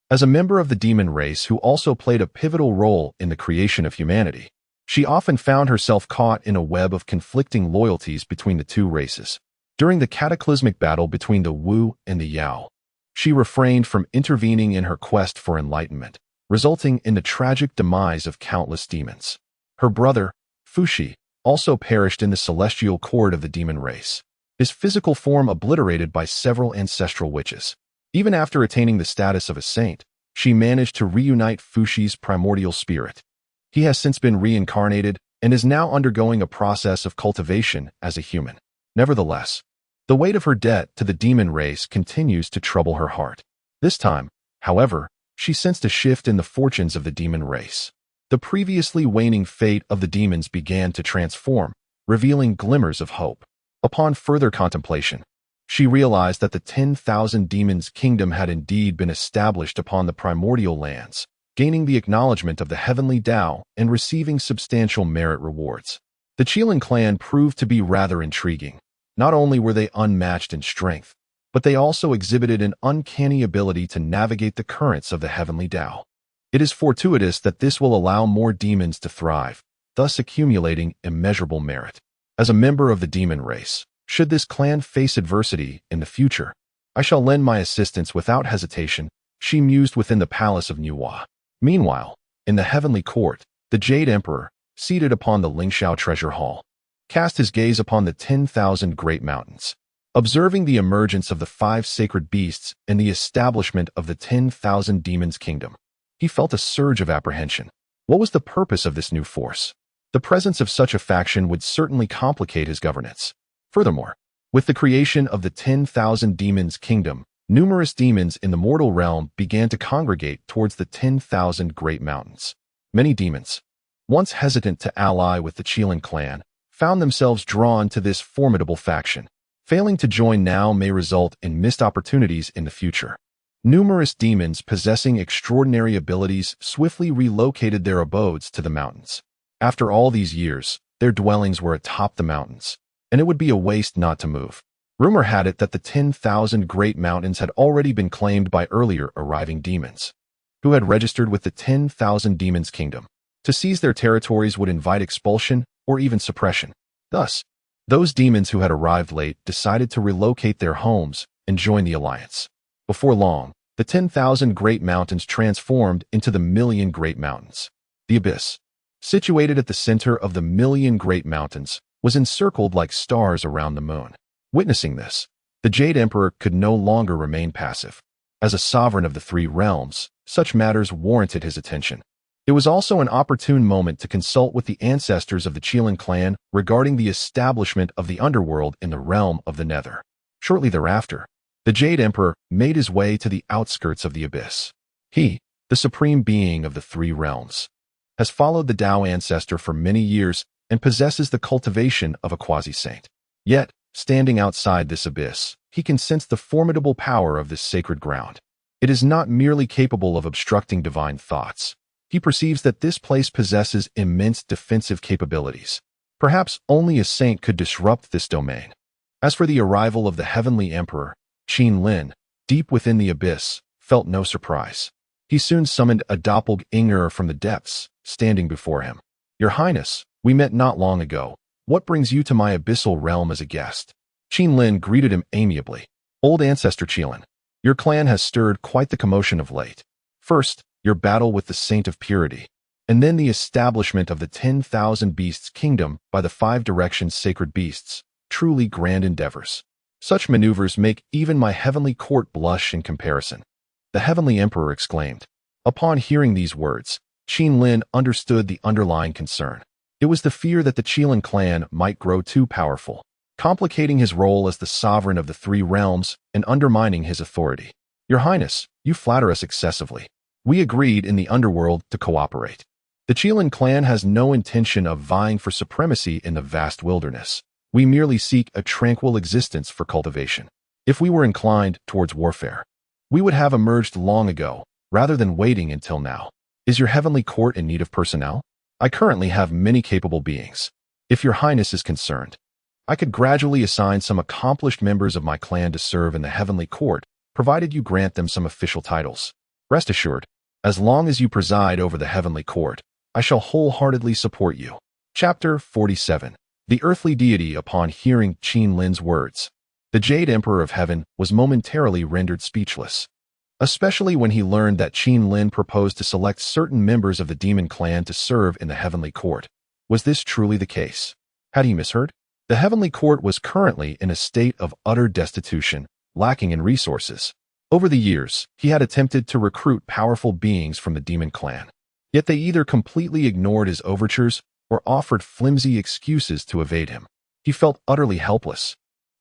As a member of the demon race who also played a pivotal role in the creation of humanity, she often found herself caught in a web of conflicting loyalties between the 2 races. During the cataclysmic battle between the Wu and the Yao, she refrained from intervening in her quest for enlightenment, resulting in the tragic demise of countless demons. Her brother, Fushi, also perished in the celestial court of the demon race, his physical form obliterated by several ancestral witches. Even after attaining the status of a saint, she managed to reunite Fushi's primordial spirit. He has since been reincarnated and is now undergoing a process of cultivation as a human. Nevertheless, the weight of her debt to the demon race continues to trouble her heart. This time, however, she sensed a shift in the fortunes of the demon race. The previously waning fate of the demons began to transform, revealing glimmers of hope. Upon further contemplation, she realized that the 10,000 demons kingdom had indeed been established upon the primordial lands, gaining the acknowledgement of the heavenly Tao and receiving substantial merit rewards. The Qilin clan proved to be rather intriguing. Not only were they unmatched in strength, but they also exhibited an uncanny ability to navigate the currents of the heavenly Tao. It is fortuitous that this will allow more demons to thrive, thus accumulating immeasurable merit. As a member of the demon race, should this clan face adversity in the future, I shall lend my assistance without hesitation, she mused within the palace of Nuwa. Meanwhile, in the heavenly court, the Jade Emperor, seated upon the Lingxiao treasure hall, cast his gaze upon the 10,000 great mountains. Observing the emergence of the 5 sacred beasts and the establishment of the 10,000 demons kingdom, he felt a surge of apprehension. What was the purpose of this new force? The presence of such a faction would certainly complicate his governance. Furthermore, with the creation of the 10,000 demons kingdom, numerous demons in the mortal realm began to congregate towards the 10,000 great mountains. Many demons, once hesitant to ally with the Qilin clan, found themselves drawn to this formidable faction. Failing to join now may result in missed opportunities in the future. Numerous demons possessing extraordinary abilities swiftly relocated their abodes to the mountains. After all these years, their dwellings were atop the mountains, and it would be a waste not to move. Rumor had it that the 10,000 great mountains had already been claimed by earlier arriving demons, who had registered with the 10,000 demons kingdom. To seize their territories would invite expulsion or even suppression. Thus, those demons who had arrived late decided to relocate their homes and join the alliance. Before long, the 10,000 great mountains transformed into the million great mountains. The abyss, situated at the center of the million great mountains, was encircled like stars around the moon. Witnessing this, the Jade Emperor could no longer remain passive. As a sovereign of the 3 realms, such matters warranted his attention. It was also an opportune moment to consult with the ancestors of the Qilin clan regarding the establishment of the underworld in the realm of the Nether. Shortly thereafter, the Jade Emperor made his way to the outskirts of the abyss. He, the supreme being of the 3 realms, has followed the Tao ancestor for many years and possesses the cultivation of a quasi-saint. Yet, Standing outside this abyss, he can sense the formidable power of this sacred ground. It is not merely capable of obstructing divine thoughts. He perceives that this place possesses immense defensive capabilities. Perhaps only a saint could disrupt this domain. As for the arrival of the Heavenly Emperor, Qin Lin, deep within the abyss, felt no surprise. He soon summoned a doppelganger from the depths, standing before him. "Your Highness, we met not long ago. What brings you to my abyssal realm as a guest?" Qin Lin greeted him amiably. "Old Ancestor Qilin, your clan has stirred quite the commotion of late. First, your battle with the Saint of Purity, and then the establishment of the 10,000 Beasts Kingdom by the 5 Directions Sacred Beasts, truly grand endeavors. Such maneuvers make even my heavenly court blush in comparison." The Heavenly Emperor exclaimed. Upon hearing these words, Qin Lin understood the underlying concern. It was the fear that the Qilin clan might grow too powerful, complicating his role as the sovereign of the 3 realms and undermining his authority. "Your Highness, you flatter us excessively. We agreed in the underworld to cooperate. The Qilin clan has no intention of vying for supremacy in the vast wilderness. We merely seek a tranquil existence for cultivation. If we were inclined towards warfare, we would have emerged long ago, rather than waiting until now. Is your heavenly court in need of personnel? I currently have many capable beings. If your Highness is concerned, I could gradually assign some accomplished members of my clan to serve in the heavenly court, provided you grant them some official titles. Rest assured, as long as you preside over the heavenly court, I shall wholeheartedly support you." Chapter 47. The Earthly Deity. Upon hearing Qin Lin's words, the Jade Emperor of Heaven was momentarily rendered speechless, especially when he learned that Qin Lin proposed to select certain members of the demon clan to serve in the heavenly court. Was this truly the case? Had he misheard? The heavenly court was currently in a state of utter destitution, lacking in resources. Over the years, he had attempted to recruit powerful beings from the demon clan, yet they either completely ignored his overtures or offered flimsy excuses to evade him. He felt utterly helpless.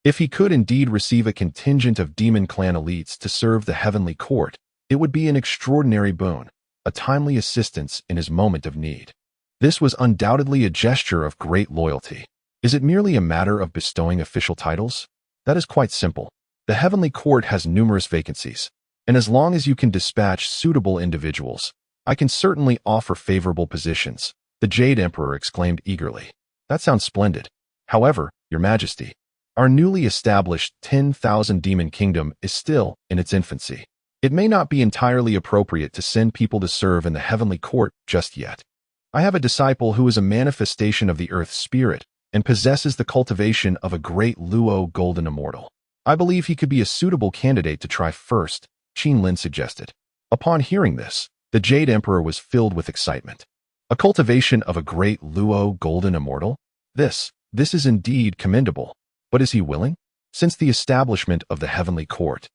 If he could indeed receive a contingent of demon clan elites to serve the heavenly court, it would be an extraordinary boon, a timely assistance in his moment of need. This was undoubtedly a gesture of great loyalty. Is it merely a matter of bestowing official titles? That is quite simple. The heavenly court has numerous vacancies, and as long as you can dispatch suitable individuals, I can certainly offer favorable positions, the Jade Emperor exclaimed eagerly. That sounds splendid. However, Your Majesty, our newly established 10,000 Demon Kingdom is still in its infancy. It may not be entirely appropriate to send people to serve in the heavenly court just yet. I have a disciple who is a manifestation of the Earth Spirit and possesses the cultivation of a great Luo golden immortal. I believe he could be a suitable candidate to try first, Qin Lin suggested. Upon hearing this, the Jade Emperor was filled with excitement. A cultivation of a great Luo golden immortal? This is indeed commendable. But is he willing? Since the establishment of the heavenly court,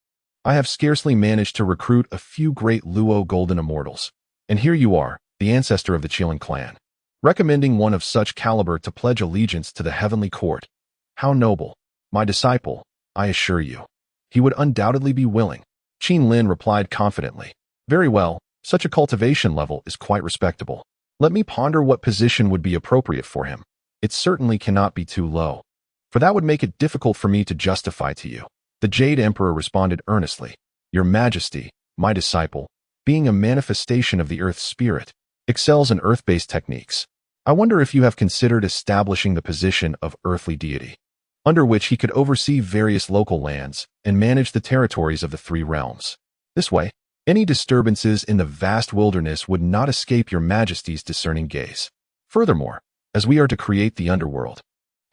I have scarcely managed to recruit a few great Luo golden immortals. And here you are, the ancestor of the Qilin clan, recommending one of such caliber to pledge allegiance to the heavenly court. How noble. My disciple, I assure you, he would undoubtedly be willing. Qin Lin replied confidently. Very well, such a cultivation level is quite respectable. Let me ponder what position would be appropriate for him. It certainly cannot be too low, for that would make it difficult for me to justify to you. The Jade Emperor responded earnestly. Your Majesty, my disciple, being a manifestation of the Earth Spirit, excels in earth-based techniques. I wonder if you have considered establishing the position of earthly deity, under which he could oversee various local lands and manage the territories of the 3 realms. This way, any disturbances in the vast wilderness would not escape your Majesty's discerning gaze. Furthermore, as we are to create the underworld,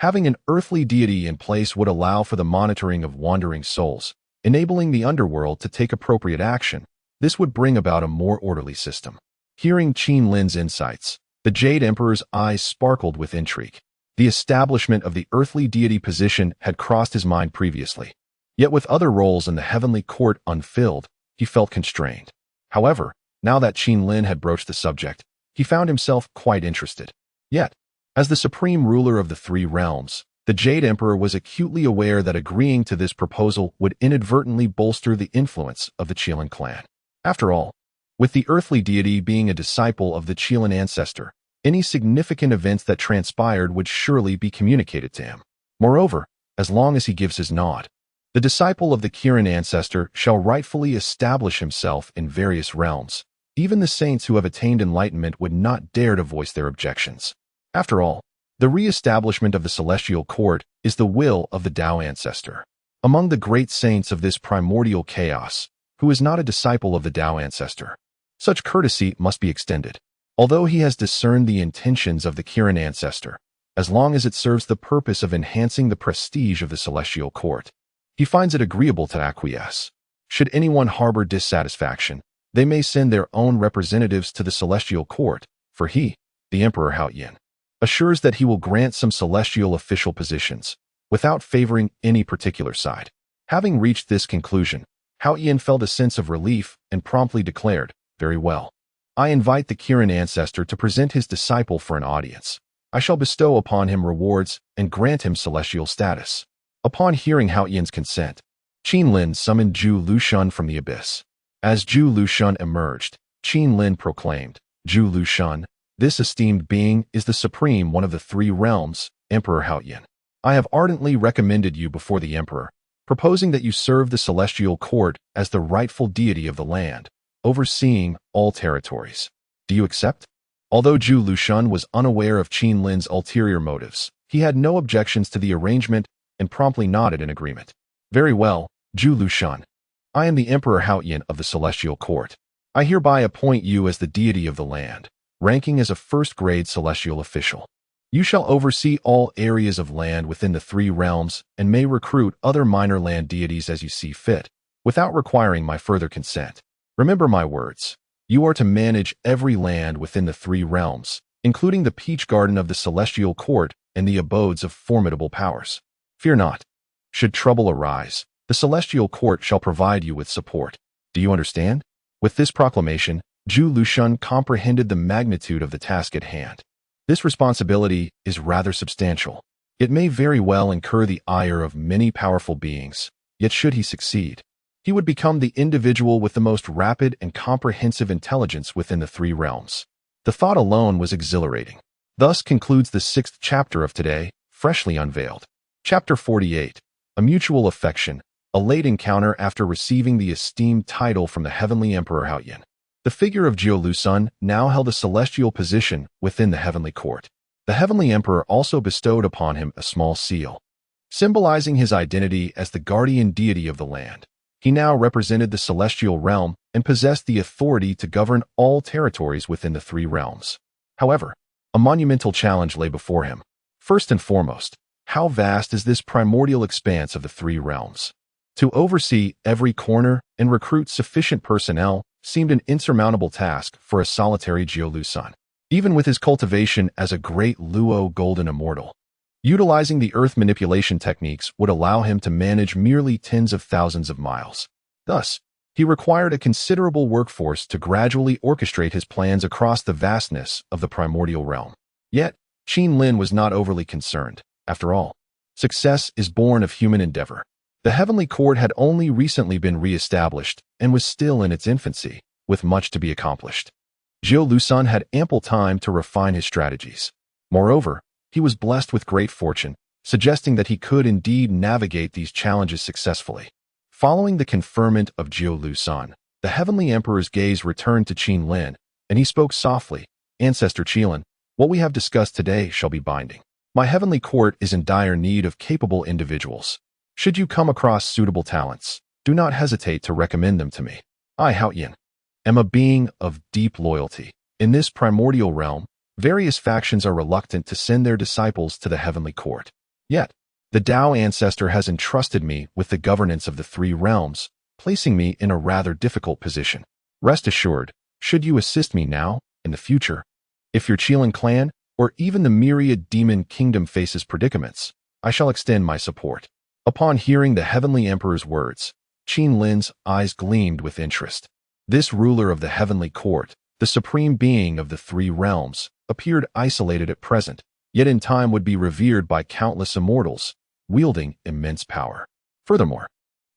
having an earthly deity in place would allow for the monitoring of wandering souls, enabling the underworld to take appropriate action. This would bring about a more orderly system. Hearing Qin Lin's insights, the Jade Emperor's eyes sparkled with intrigue. The establishment of the earthly deity position had crossed his mind previously. Yet with other roles in the heavenly court unfilled, he felt constrained. However, now that Qin Lin had broached the subject, he found himself quite interested. Yet, as the supreme ruler of the 3 realms, the Jade Emperor was acutely aware that agreeing to this proposal would inadvertently bolster the influence of the Qilin clan. After all, with the earthly deity being a disciple of the Qilin ancestor, any significant events that transpired would surely be communicated to him. Moreover, as long as he gives his nod. The disciple of the Kirin ancestor shall rightfully establish himself in various realms. Even the saints who have attained enlightenment would not dare to voice their objections. After all, the re-establishment of the celestial court is the will of the Tao ancestor. Among the great saints of this primordial chaos, who is not a disciple of the Tao ancestor, such courtesy must be extended. Although he has discerned the intentions of the Kirin ancestor, as long as it serves the purpose of enhancing the prestige of the celestial court, he finds it agreeable to acquiesce. Should anyone harbor dissatisfaction, they may send their own representatives to the celestial court, for he, the Emperor Haoyin, assures that he will grant some celestial official positions, without favoring any particular side. Having reached this conclusion, Haoyin felt a sense of relief and promptly declared, "Very well. I invite the Kirin ancestor to present his disciple for an audience. I shall bestow upon him rewards and grant him celestial status." Upon hearing Haoyin's consent, Qin Lin summoned Zhu Lushun from the abyss. As Zhu Lushun emerged, Qin Lin proclaimed, "Zhu Lushun, this esteemed being is the supreme one of the three realms, Emperor Haoyin. I have ardently recommended you before the Emperor, proposing that you serve the celestial court as the rightful deity of the land, overseeing all territories. Do you accept?" Although Zhu Lushun was unaware of Qin Lin's ulterior motives, he had no objections to the arrangement and promptly nodded in agreement. "Very well, Zhu Lushun. I am the Emperor Haoyin of the celestial court. I hereby appoint you as the deity of the land, ranking as a first-grade celestial official. You shall oversee all areas of land within the three realms and may recruit other minor land deities as you see fit, without requiring my further consent. Remember my words. You are to manage every land within the three realms, including the peach garden of the celestial court and the abodes of formidable powers. Fear not. Should trouble arise, the celestial court shall provide you with support. Do you understand?" With this proclamation, Zhu Lushun comprehended the magnitude of the task at hand. This responsibility is rather substantial. It may very well incur the ire of many powerful beings, yet should he succeed, he would become the individual with the most rapid and comprehensive intelligence within the three realms. The thought alone was exhilarating. Thus concludes the 6th chapter of today, freshly unveiled. Chapter 48. A Mutual Affection, a Late Encounter After Receiving the Esteemed Title from the Heavenly Emperor Haoyin. The figure of Zhu Lushun now held a celestial position within the heavenly court. The heavenly emperor also bestowed upon him a small seal, symbolizing his identity as the guardian deity of the land. He now represented the celestial realm and possessed the authority to govern all territories within the three realms. However, a monumental challenge lay before him. First and foremost, how vast is this primordial expanse of the three realms? To oversee every corner and recruit sufficient personnel seemed an insurmountable task for a solitary Zhu Lushun, even with his cultivation as a great Luo golden immortal. Utilizing the earth manipulation techniques would allow him to manage merely tens of thousands of miles. Thus, he required a considerable workforce to gradually orchestrate his plans across the vastness of the primordial realm. Yet, Qin Lin was not overly concerned. After all, success is born of human endeavor. The heavenly court had only recently been re-established and was still in its infancy, with much to be accomplished. Zhu Lushun had ample time to refine his strategies. Moreover, he was blessed with great fortune, suggesting that he could indeed navigate these challenges successfully. Following the conferment of Zhu Lushun, the heavenly emperor's gaze returned to Qin Lin, and he spoke softly, "Ancestor Qilin, what we have discussed today shall be binding. My heavenly court is in dire need of capable individuals. Should you come across suitable talents, do not hesitate to recommend them to me. I, Haoyin, am a being of deep loyalty. In this primordial realm, various factions are reluctant to send their disciples to the heavenly court. Yet, the Tao ancestor has entrusted me with the governance of the three realms, placing me in a rather difficult position. Rest assured, should you assist me now, in the future, if your Qilin clan, or even the myriad demon kingdom faces predicaments, I shall extend my support." Upon hearing the heavenly emperor's words, Qin Lin's eyes gleamed with interest. This ruler of the heavenly court, the supreme being of the three realms, appeared isolated at present, yet in time would be revered by countless immortals, wielding immense power. Furthermore,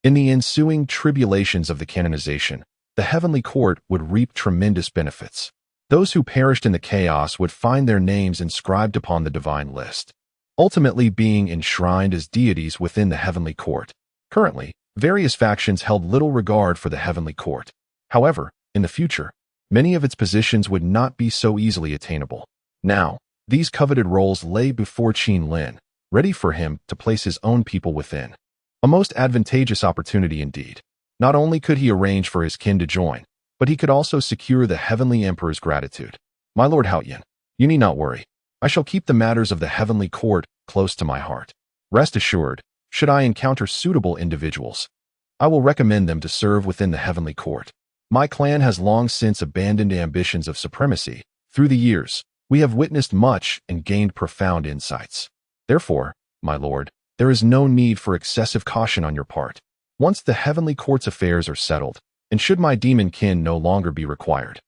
in the ensuing tribulations of the canonization, the heavenly court would reap tremendous benefits. Those who perished in the chaos would find their names inscribed upon the divine list. ultimately being enshrined as deities within the heavenly court. Currently, various factions held little regard for the heavenly court. However, in the future, many of its positions would not be so easily attainable. Now, these coveted roles lay before Qin Lin, ready for him to place his own people within. A most advantageous opportunity indeed. Not only could he arrange for his kin to join, but he could also secure the Heavenly Emperor's gratitude. My Lord Haoyan, you need not worry. I shall keep the matters of the heavenly court close to my heart. Rest assured, should I encounter suitable individuals, I will recommend them to serve within the heavenly court. My clan has long since abandoned ambitions of supremacy. Through the years, we have witnessed much and gained profound insights. Therefore, my lord, there is no need for excessive caution on your part. Once the heavenly court's affairs are settled, and should my demon kin no longer be required,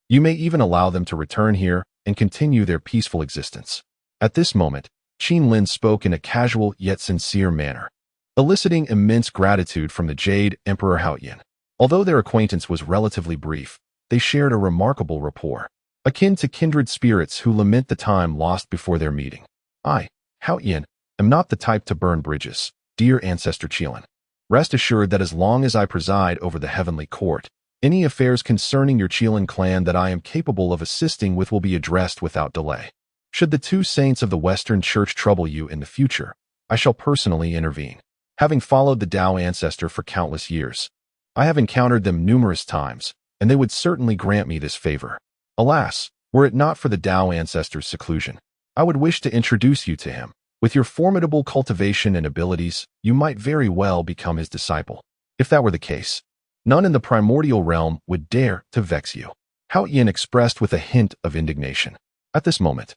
you may even allow them to return here and continue their peaceful existence. At this moment, Qin Lin spoke in a casual yet sincere manner, eliciting immense gratitude from the Jade Emperor Haoyan. Although their acquaintance was relatively brief, they shared a remarkable rapport, akin to kindred spirits who lament the time lost before their meeting. I, Haoyan, am not the type to burn bridges, dear ancestor Qilin. Rest assured that as long as I preside over the heavenly court, any affairs concerning your Qilin clan that I am capable of assisting with will be addressed without delay. Should the two saints of the Western Church trouble you in the future, I shall personally intervene. Having followed the Dao ancestor for countless years, I have encountered them numerous times, and they would certainly grant me this favor. Alas, were it not for the Dao ancestor's seclusion, I would wish to introduce you to him. With your formidable cultivation and abilities, you might very well become his disciple. If that were the case, none in the primordial realm would dare to vex you. Haoyan expressed with a hint of indignation. At this moment,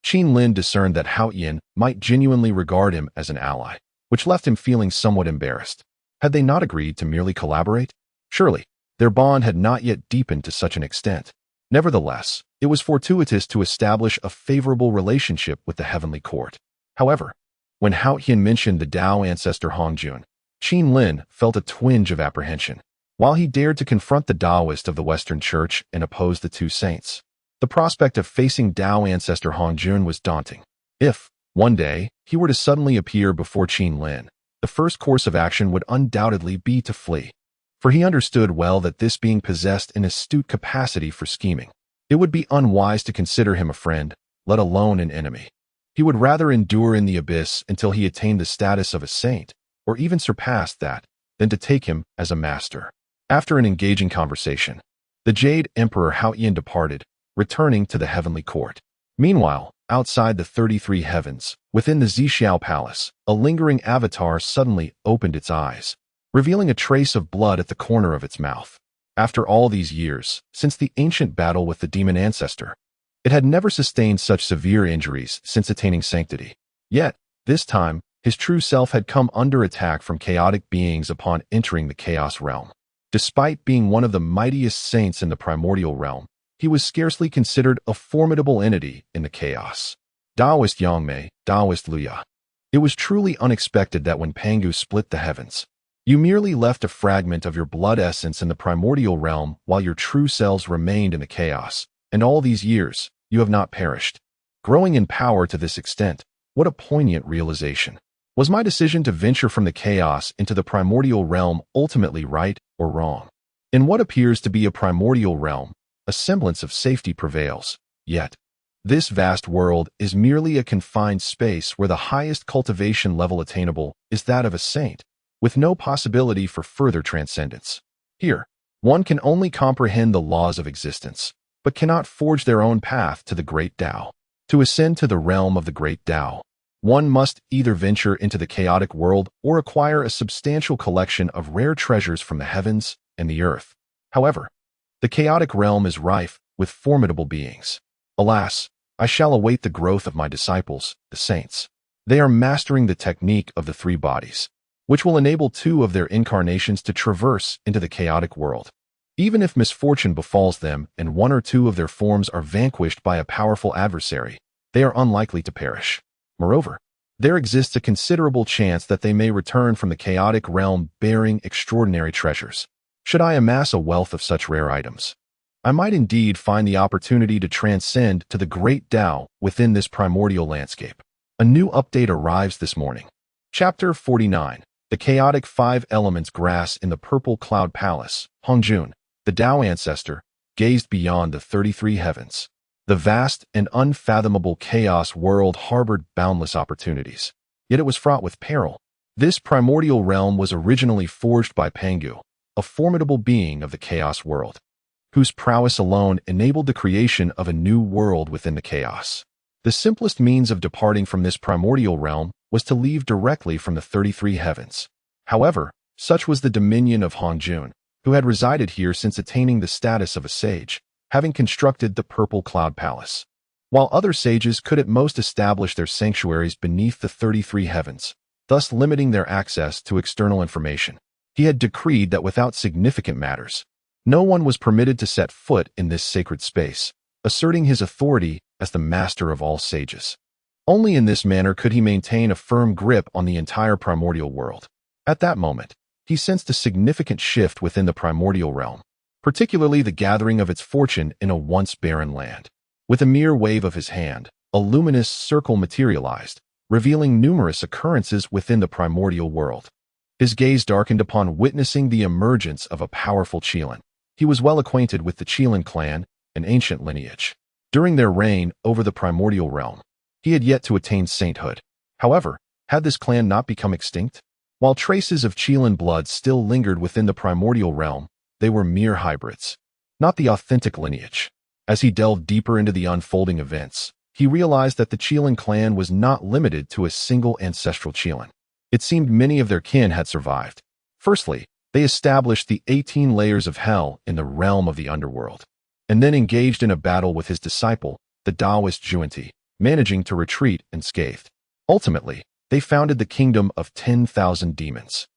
Qin Lin discerned that Haoyan might genuinely regard him as an ally, which left him feeling somewhat embarrassed. Had they not agreed to merely collaborate? Surely, their bond had not yet deepened to such an extent. Nevertheless, it was fortuitous to establish a favorable relationship with the heavenly court. However, when Haoyan mentioned the Dao ancestor Hongjun, Qin Lin felt a twinge of apprehension. While he dared to confront the Taoist of the Western Church and oppose the two saints, the prospect of facing Dao ancestor Hongjun was daunting. If, one day, he were to suddenly appear before Qin Lin, the first course of action would undoubtedly be to flee. For he understood well that this being possessed an astute capacity for scheming, it would be unwise to consider him a friend, let alone an enemy. He would rather endure in the abyss until he attained the status of a saint, or even surpassed that, than to take him as a master. After an engaging conversation, the Jade Emperor Haoyan departed, returning to the heavenly court. Meanwhile, outside the 33 heavens, within the Zixiao Palace, a lingering avatar suddenly opened its eyes, revealing a trace of blood at the corner of its mouth. After all these years, since the ancient battle with the demon ancestor, it had never sustained such severe injuries since attaining sanctity. Yet, this time, his true self had come under attack from chaotic beings upon entering the chaos realm. Despite being one of the mightiest saints in the primordial realm, he was scarcely considered a formidable entity in the chaos. Taoist Yangmei, Taoist Luya. It was truly unexpected that when Pangu split the heavens, you merely left a fragment of your blood essence in the primordial realm while your true selves remained in the chaos, and all these years, you have not perished. Growing in power to this extent, what a poignant realization. Was my decision to venture from the chaos into the primordial realm ultimately right or wrong? In what appears to be a primordial realm, a semblance of safety prevails. Yet, this vast world is merely a confined space where the highest cultivation level attainable is that of a saint, with no possibility for further transcendence. Here, one can only comprehend the laws of existence, but cannot forge their own path to the great Tao. To ascend to the realm of the great Tao, one must either venture into the chaotic world or acquire a substantial collection of rare treasures from the heavens and the earth. However, the chaotic realm is rife with formidable beings. Alas, I shall await the growth of my disciples, the saints. They are mastering the technique of the three bodies, which will enable two of their incarnations to traverse into the chaotic world. Even if misfortune befalls them and one or two of their forms are vanquished by a powerful adversary, they are unlikely to perish. Moreover, there exists a considerable chance that they may return from the chaotic realm bearing extraordinary treasures. Should I amass a wealth of such rare items, I might indeed find the opportunity to transcend to the great Tao within this primordial landscape. A new update arrives this morning. Chapter 49. The chaotic 5 elements grass in the purple cloud palace. Hongjun, the Tao ancestor, gazed beyond the 33 heavens. The vast and unfathomable chaos world harbored boundless opportunities. Yet it was fraught with peril. This primordial realm was originally forged by Pangu, a formidable being of the chaos world, whose prowess alone enabled the creation of a new world within the chaos. The simplest means of departing from this primordial realm was to leave directly from the 33 heavens. However, such was the dominion of Hongjun, who had resided here since attaining the status of a sage, having constructed the Purple Cloud Palace. While other sages could at most establish their sanctuaries beneath the 33 heavens, thus limiting their access to external information, he had decreed that without significant matters, no one was permitted to set foot in this sacred space, asserting his authority as the master of all sages. Only in this manner could he maintain a firm grip on the entire primordial world. At that moment, he sensed a significant shift within the primordial realm, particularly the gathering of its fortune in a once barren land. With a mere wave of his hand, a luminous circle materialized, revealing numerous occurrences within the primordial world. His gaze darkened upon witnessing the emergence of a powerful Qilin. He was well acquainted with the Qilin clan, an ancient lineage. During their reign over the primordial realm, he had yet to attain sainthood. However, had this clan not become extinct? While traces of Qilin blood still lingered within the primordial realm, they were mere hybrids, not the authentic lineage. As he delved deeper into the unfolding events, he realized that the Qilin clan was not limited to a single ancestral Qilin. It seemed many of their kin had survived. Firstly, they established the 18 layers of hell in the realm of the underworld, and then engaged in a battle with his disciple, the Taoist Juanti, managing to retreat unscathed. Ultimately, they founded the kingdom of 10,000 demons,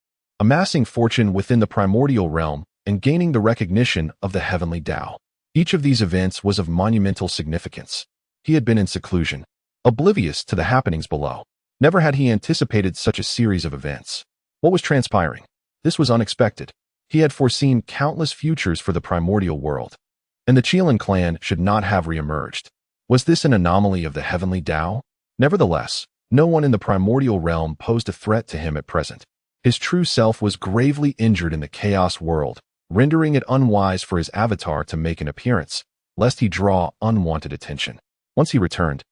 amassing fortune within the primordial realm and gaining the recognition of the heavenly Tao. Each of these events was of monumental significance. He had been in seclusion, oblivious to the happenings below. Never had he anticipated such a series of events. What was transpiring? This was unexpected. He had foreseen countless futures for the primordial world, and the Qilin clan should not have re-emerged. Was this an anomaly of the heavenly Tao? Nevertheless, no one in the primordial realm posed a threat to him at present. His true self was gravely injured in the chaos world, rendering it unwise for his avatar to make an appearance, lest he draw unwanted attention. Once he returned,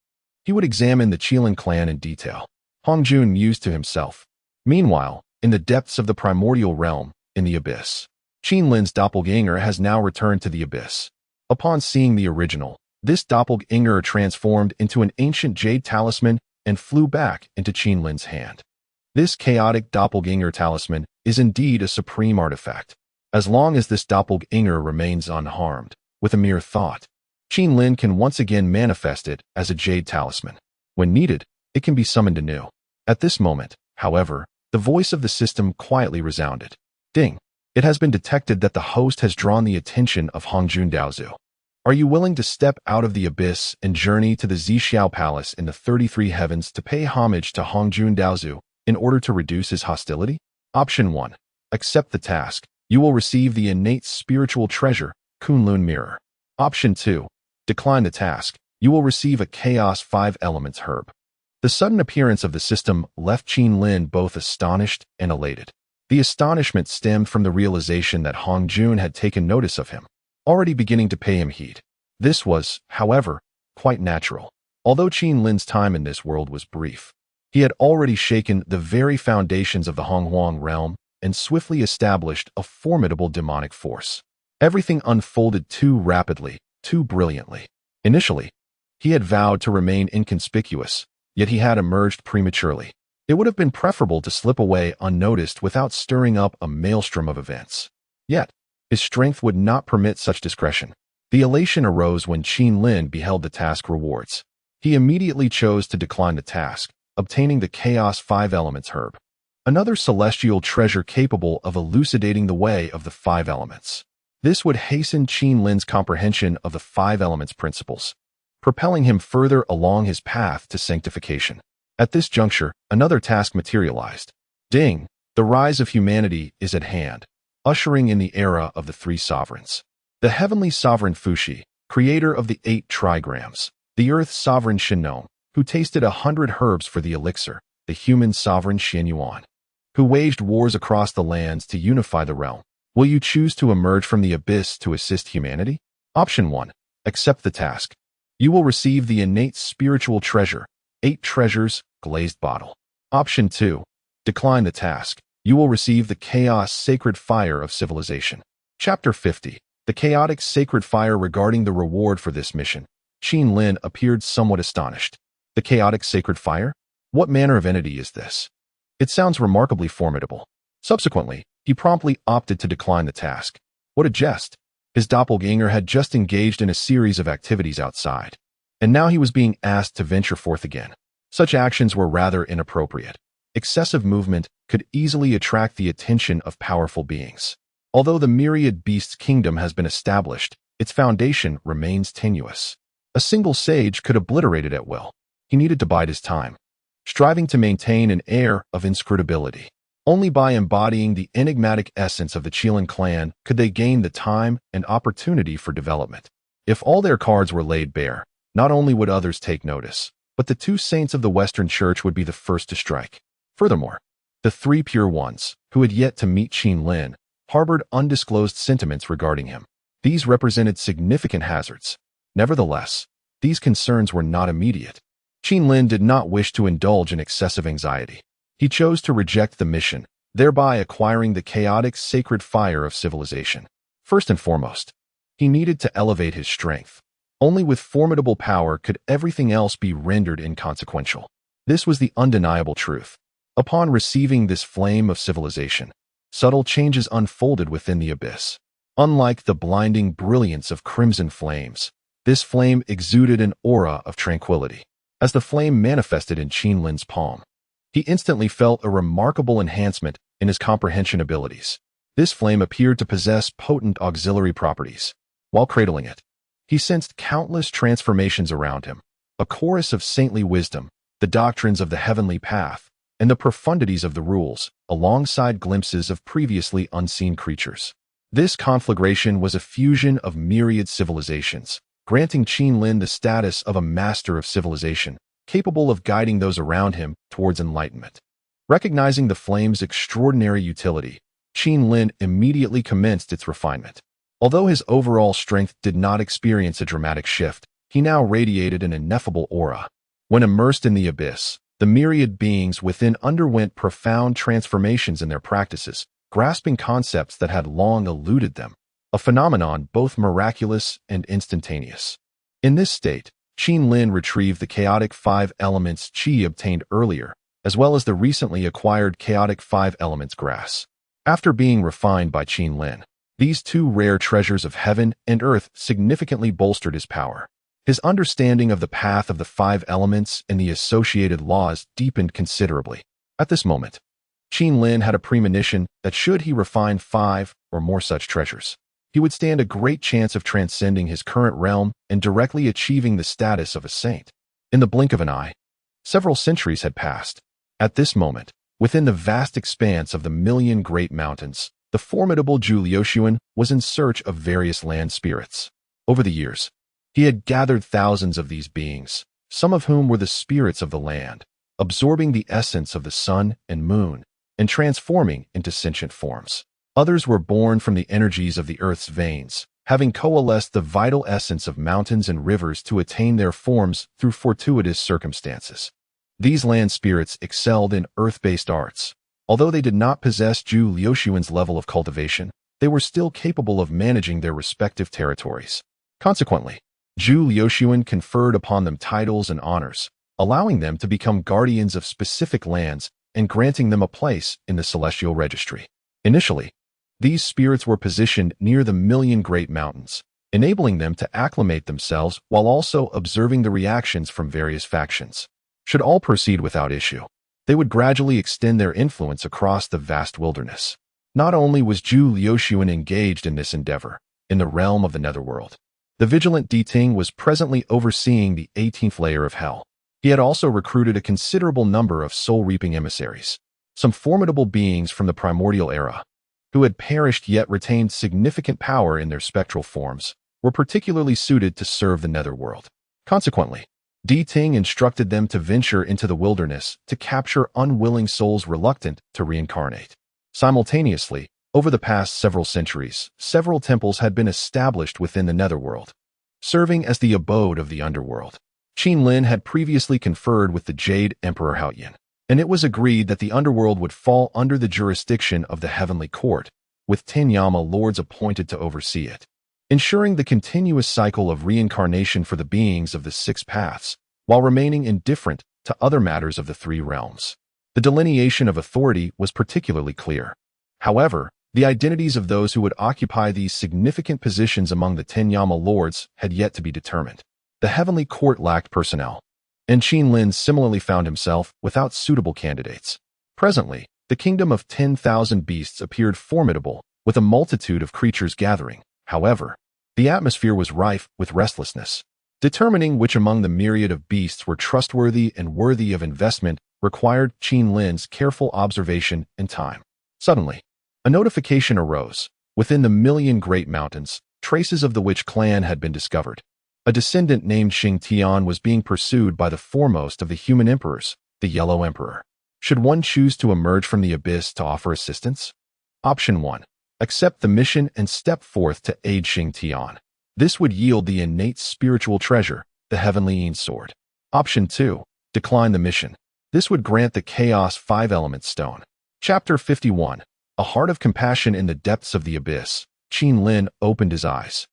he would examine the Qilin clan in detail. Hongjun mused to himself. Meanwhile, in the depths of the primordial realm, in the abyss, Qinlin's doppelganger has now returned to the abyss. Upon seeing the original, this doppelganger transformed into an ancient jade talisman and flew back into Qinlin's hand. This chaotic doppelganger talisman is indeed a supreme artifact. As long as this doppelganger remains unharmed, with a mere thought, Qinlin can once again manifest it as a jade talisman. When needed, it can be summoned anew. At this moment, however, the voice of the system quietly resounded. Ding! It has been detected that the host has drawn the attention of Hongjun Daozu. Are you willing to step out of the abyss and journey to the Zixiao Palace in the 33 heavens to pay homage to Hongjun Daozu in order to reduce his hostility? Option 1. Accept the task. You will receive the innate spiritual treasure, Kunlun Mirror. Option 2. Decline the task. You will receive a Chaos 5 Elements herb. The sudden appearance of the system left Qinlin both astonished and elated. The astonishment stemmed from the realization that Hongjun had taken notice of him, already beginning to pay him heed. This was, however, quite natural. Although Qinlin's time in this world was brief, he had already shaken the very foundations of the Honghuang realm and swiftly established a formidable demonic force. Everything unfolded too rapidly, too brilliantly. Initially, he had vowed to remain inconspicuous, yet he had emerged prematurely. It would have been preferable to slip away unnoticed without stirring up a maelstrom of events. Yet, his strength would not permit such discretion. The elation arose when Qinlin beheld the task rewards. He immediately chose to decline the task, obtaining the Chaos 5 Elements herb, another celestial treasure capable of elucidating the way of the 5 elements. This would hasten Qinlin's comprehension of the 5 elements principles, propelling him further along his path to sanctification. At this juncture, another task materialized. Ding! The rise of humanity is at hand, ushering in the era of the 3 sovereigns. The heavenly sovereign Fuxi, creator of the 8 trigrams, the earth sovereign Shinnong, who tasted 100 herbs for the elixir, the human sovereign Shen Yuan, who waged wars across the lands to unify the realm. Will you choose to emerge from the abyss to assist humanity? Option 1. Accept the task. You will receive the innate spiritual treasure, 8 treasures, glazed bottle. Option 2. Decline the task. You will receive the chaos sacred fire of civilization. Chapter 50. The chaotic sacred fire. Regarding the reward for this mission, Qin Lin appeared somewhat astonished. The chaotic sacred fire? What manner of entity is this? It sounds remarkably formidable. Subsequently, he promptly opted to decline the task. What a jest! His doppelganger had just engaged in a series of activities outside, and now he was being asked to venture forth again. Such actions were rather inappropriate. Excessive movement could easily attract the attention of powerful beings. Although the myriad beasts kingdom has been established, its foundation remains tenuous. A single sage could obliterate it at will. He needed to bide his time, striving to maintain an air of inscrutability. Only by embodying the enigmatic essence of the Qilin clan could they gain the time and opportunity for development. If all their cards were laid bare, not only would others take notice, but the 2 saints of the Western Church would be the first to strike. Furthermore, the 3 pure ones, who had yet to meet Qin Lin, harbored undisclosed sentiments regarding him. These represented significant hazards. Nevertheless, these concerns were not immediate. Qin Lin did not wish to indulge in excessive anxiety. He chose to reject the mission, thereby acquiring the chaotic sacred fire of civilization. First and foremost, he needed to elevate his strength. Only with formidable power could everything else be rendered inconsequential. This was the undeniable truth. Upon receiving this flame of civilization, subtle changes unfolded within the abyss. Unlike the blinding brilliance of crimson flames, this flame exuded an aura of tranquility. As the flame manifested in Qin Lin's palm, he instantly felt a remarkable enhancement in his comprehension abilities. This flame appeared to possess potent auxiliary properties. While cradling it, he sensed countless transformations around him, a chorus of saintly wisdom, the doctrines of the heavenly path, and the profundities of the rules, alongside glimpses of previously unseen creatures. This conflagration was a fusion of myriad civilizations, granting Qin Lin the status of a master of civilization, capable of guiding those around him towards enlightenment. Recognizing the flame's extraordinary utility, Qin Lin immediately commenced its refinement. Although his overall strength did not experience a dramatic shift, he now radiated an ineffable aura. When immersed in the abyss, the myriad beings within underwent profound transformations in their practices, grasping concepts that had long eluded them, a phenomenon both miraculous and instantaneous. In this state, Qin Lin retrieved the chaotic 5 elements qi obtained earlier, as well as the recently acquired chaotic 5 elements grass. After being refined by Qin Lin, these 2 rare treasures of heaven and earth significantly bolstered his power. His understanding of the path of the 5 elements and the associated laws deepened considerably. At this moment, Qin Lin had a premonition that should he refine 5 or more such treasures, he would stand a great chance of transcending his current realm and directly achieving the status of a saint. In the blink of an eye, several centuries had passed. At this moment, within the vast expanse of the million great mountains, the formidable Zhu Liuxuan was in search of various land spirits. Over the years, he had gathered thousands of these beings, some of whom were the spirits of the land, absorbing the essence of the sun and moon and transforming into sentient forms. Others were born from the energies of the earth's veins, having coalesced the vital essence of mountains and rivers to attain their forms through fortuitous circumstances. These land spirits excelled in earth-based arts. Although they did not possess Zhu Liuxuan's level of cultivation, they were still capable of managing their respective territories. Consequently, Zhu Liuxuan conferred upon them titles and honors, allowing them to become guardians of specific lands and granting them a place in the celestial registry. Initially, these spirits were positioned near the million great mountains, enabling them to acclimate themselves while also observing the reactions from various factions. Should all proceed without issue, they would gradually extend their influence across the vast wilderness. Not only was Zhu Liuxuan engaged in this endeavor, in the realm of the netherworld, the vigilant Di Ting was presently overseeing the 18th layer of hell. He had also recruited a considerable number of soul-reaping emissaries, some formidable beings from the primordial era, who had perished yet retained significant power in their spectral forms, were particularly suited to serve the netherworld. Consequently, Ting instructed them to venture into the wilderness to capture unwilling souls reluctant to reincarnate. Simultaneously, over the past several centuries, several temples had been established within the netherworld, serving as the abode of the underworld. Lin had previously conferred with the Jade Emperor Haoyan, and it was agreed that the underworld would fall under the jurisdiction of the Heavenly Court, with Tenyama lords appointed to oversee it, ensuring the continuous cycle of reincarnation for the beings of the six paths, while remaining indifferent to other matters of the three realms. The delineation of authority was particularly clear. However, the identities of those who would occupy these significant positions among the Tenyama lords had yet to be determined. The Heavenly Court lacked personnel, and Lin similarly found himself without suitable candidates. Presently, the kingdom of 10,000 beasts appeared formidable, with a multitude of creatures gathering. However, the atmosphere was rife with restlessness. Determining which among the myriad of beasts were trustworthy and worthy of investment required Lin's careful observation and time. Suddenly, a notification arose. Within the million great mountains, traces of the witch clan had been discovered. A descendant named Xing Tian was being pursued by the foremost of the human emperors, the Yellow Emperor. Should one choose to emerge from the abyss to offer assistance? Option 1. Accept the mission and step forth to aid Xing Tian. This would yield the innate spiritual treasure, the Heavenly Yin Sword. Option 2. Decline the mission. This would grant the Chaos 5-element stone. Chapter 51. A heart of compassion in the depths of the abyss. Lin opened his eyes.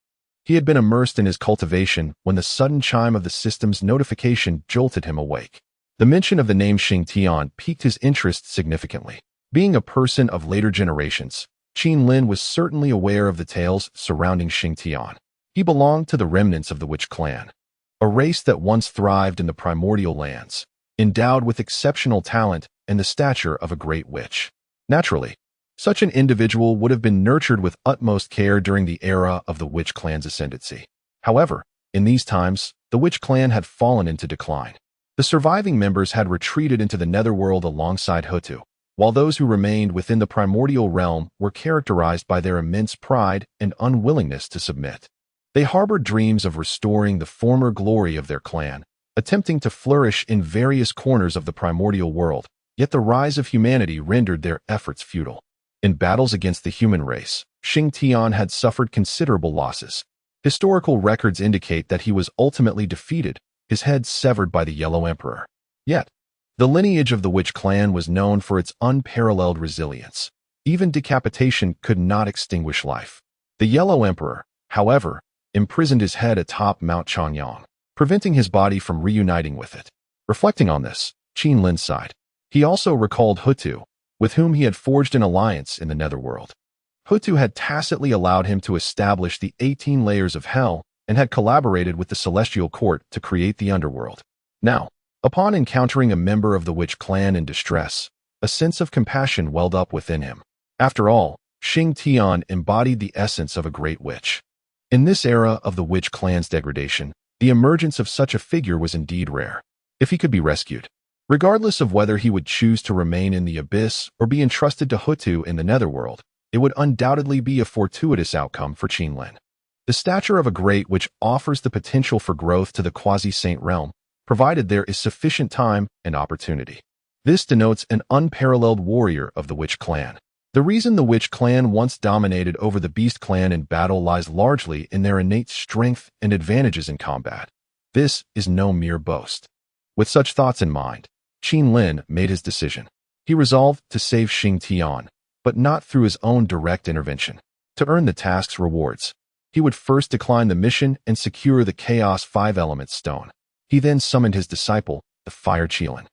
He had been immersed in his cultivation when the sudden chime of the system's notification jolted him awake. The mention of the name Xing Tian piqued his interest significantly. Being a person of later generations, Lin was certainly aware of the tales surrounding Xing Tian. He belonged to the remnants of the Witch clan, a race that once thrived in the primordial lands, endowed with exceptional talent and the stature of a great witch. Naturally, such an individual would have been nurtured with utmost care during the era of the Witch clan's ascendancy. However, in these times, the Witch clan had fallen into decline. The surviving members had retreated into the netherworld alongside Hutu, while those who remained within the primordial realm were characterized by their immense pride and unwillingness to submit. They harbored dreams of restoring the former glory of their clan, attempting to flourish in various corners of the primordial world, yet the rise of humanity rendered their efforts futile. In battles against the human race, Xing Tian had suffered considerable losses. Historical records indicate that he was ultimately defeated, his head severed by the Yellow Emperor. Yet, the lineage of the Witch clan was known for its unparalleled resilience. Even decapitation could not extinguish life. The Yellow Emperor, however, imprisoned his head atop Mount Changyang, preventing his body from reuniting with it. Reflecting on this, Lin sighed. He also recalled Hutu, with whom he had forged an alliance in the netherworld. Hutu had tacitly allowed him to establish the 18 layers of hell and had collaborated with the celestial court to create the underworld. Now, upon encountering a member of the Witch clan in distress, a sense of compassion welled up within him. After all, Xing Tian embodied the essence of a great witch. In this era of the Witch clan's degradation, the emergence of such a figure was indeed rare. If he could be rescued, regardless of whether he would choose to remain in the abyss or be entrusted to Hutu in the netherworld, it would undoubtedly be a fortuitous outcome for Lin. The stature of a great witch offers the potential for growth to the quasi-saint realm, provided there is sufficient time and opportunity. This denotes an unparalleled warrior of the Witch clan. The reason the Witch clan once dominated over the Beast clan in battle lies largely in their innate strength and advantages in combat. This is no mere boast. With such thoughts in mind, Lin made his decision. He resolved to save Xing Tian, but not through his own direct intervention. To earn the task's rewards, he would first decline the mission and secure the Chaos 5-element stone. He then summoned his disciple, the Fire Qilin.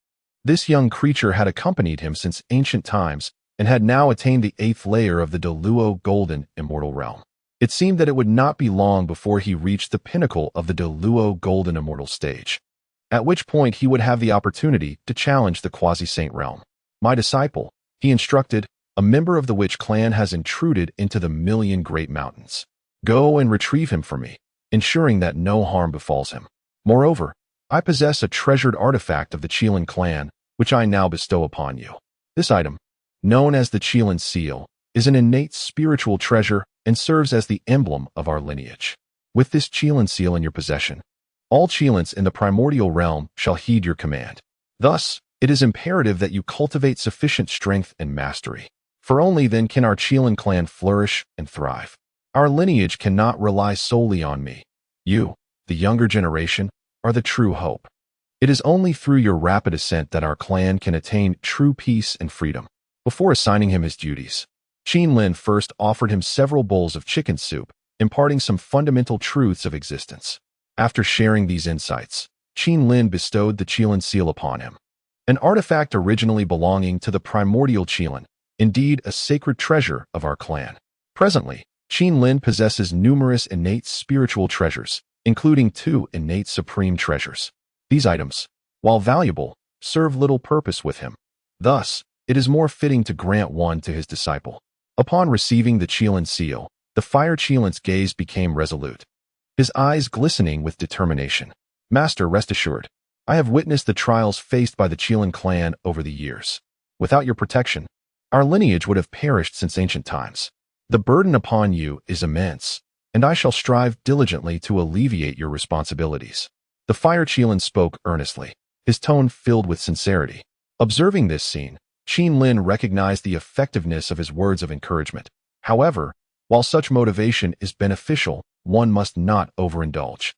This young creature had accompanied him since ancient times and had now attained the 8th layer of the Deluo Golden Immortal Realm. It seemed that it would not be long before he reached the pinnacle of the Deluo Golden Immortal stage, at which point he would have the opportunity to challenge the quasi-saint realm. My disciple, he instructed, a member of the Witch clan has intruded into the Million Great Mountains. Go and retrieve him for me, ensuring that no harm befalls him. Moreover, I possess a treasured artifact of the Qilin clan, which I now bestow upon you. This item, known as the Qilin seal, is an innate spiritual treasure and serves as the emblem of our lineage. With this Qilin seal in your possession, All Qilins in the primordial realm shall heed your command. Thus, it is imperative that you cultivate sufficient strength and mastery. For only then can our Qilin clan flourish and thrive. Our lineage cannot rely solely on me. You, the younger generation, are the true hope. It is only through your rapid ascent that our clan can attain true peace and freedom. Before assigning him his duties, Qin Lin first offered him several bowls of chicken soup, imparting some fundamental truths of existence. After sharing these insights, Qin Lin bestowed the Qilin seal upon him. An artifact originally belonging to the primordial Qilin, indeed a sacred treasure of our clan. Presently, Qin Lin possesses numerous innate spiritual treasures, including 2 innate supreme treasures. These items, while valuable, serve little purpose with him. Thus, it is more fitting to grant one to his disciple. Upon receiving the Qilin seal, the Fire Qilin's gaze became resolute, his eyes glistening with determination. Master, rest assured, I have witnessed the trials faced by the Qilin clan over the years. Without your protection, our lineage would have perished since ancient times. The burden upon you is immense, and I shall strive diligently to alleviate your responsibilities. The Fire Qilin spoke earnestly, his tone filled with sincerity. Observing this scene, Qin Lin recognized the effectiveness of his words of encouragement. However, while such motivation is beneficial, one must not overindulge.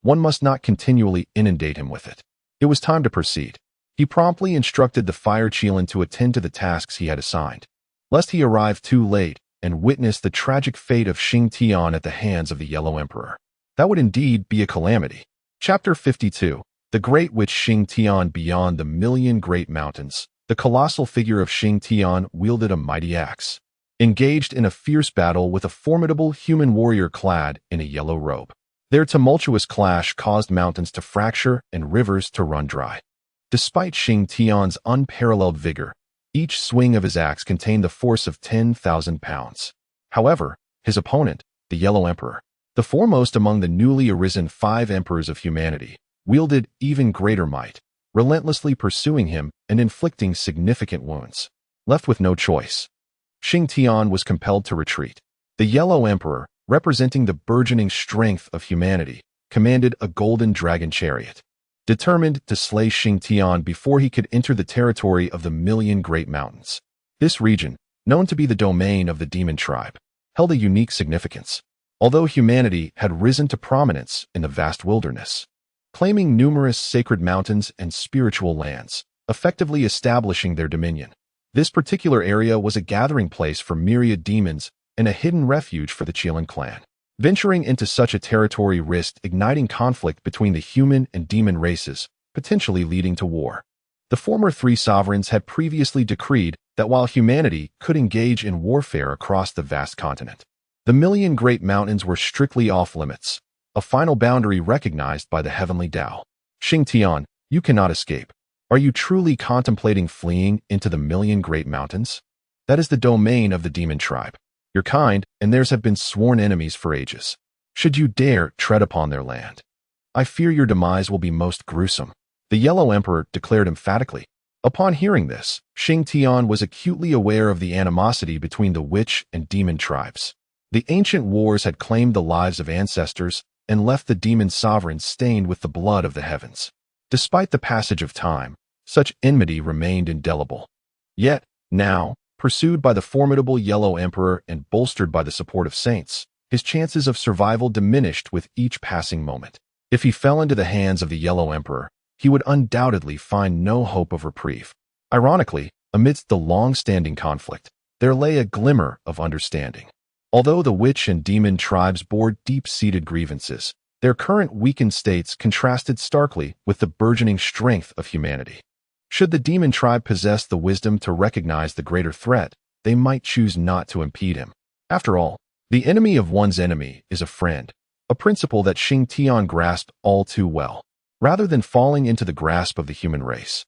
One must not continually inundate him with it. It was time to proceed. He promptly instructed the Fire Qilin to attend to the tasks he had assigned, lest he arrive too late and witness the tragic fate of Xing Tian at the hands of the Yellow Emperor. That would indeed be a calamity. Chapter 52. The Great Witch Xing Tian. Beyond the million great mountains, the colossal figure of Xing Tian wielded a mighty axe, engaged in a fierce battle with a formidable human warrior clad in a yellow robe. Their tumultuous clash caused mountains to fracture and rivers to run dry. Despite Xing Tian's unparalleled vigor, each swing of his axe contained the force of 10,000 pounds. However, his opponent, the Yellow Emperor, the foremost among the newly arisen 5 emperors of humanity, wielded even greater might, relentlessly pursuing him and inflicting significant wounds. Left with no choice, Xing Tian was compelled to retreat. The Yellow Emperor, representing the burgeoning strength of humanity, commanded a golden dragon chariot, determined to slay Xing Tian before he could enter the territory of the Million Great Mountains. This region, known to be the domain of the demon tribe, held a unique significance. Although humanity had risen to prominence in the vast wilderness, claiming numerous sacred mountains and spiritual lands, effectively establishing their dominion, this particular area was a gathering place for myriad demons and a hidden refuge for the Qilin clan. Venturing into such a territory risked igniting conflict between the human and demon races, potentially leading to war. The former 3 sovereigns had previously decreed that while humanity could engage in warfare across the vast continent, the Million Great Mountains were strictly off-limits, a final boundary recognized by the heavenly Tao. Xing Tian, you cannot escape. Are you truly contemplating fleeing into the Million Great Mountains? That is the domain of the demon tribe. Your kind and theirs have been sworn enemies for ages. Should you dare tread upon their land, I fear your demise will be most gruesome, the Yellow Emperor declared emphatically. Upon hearing this, Xing Tian was acutely aware of the animosity between the witch and demon tribes. The ancient wars had claimed the lives of ancestors and left the demon sovereigns stained with the blood of the heavens. Despite the passage of time, such enmity remained indelible. Yet, now, pursued by the formidable Yellow Emperor and bolstered by the support of saints, his chances of survival diminished with each passing moment. If he fell into the hands of the Yellow Emperor, he would undoubtedly find no hope of reprieve. Ironically, amidst the long-standing conflict, there lay a glimmer of understanding. Although the witch and demon tribes bore deep-seated grievances, their current weakened states contrasted starkly with the burgeoning strength of humanity. Should the demon tribe possess the wisdom to recognize the greater threat, they might choose not to impede him. After all, the enemy of one's enemy is a friend, a principle that Xing Tian grasped all too well. Rather than falling into the grasp of the human race,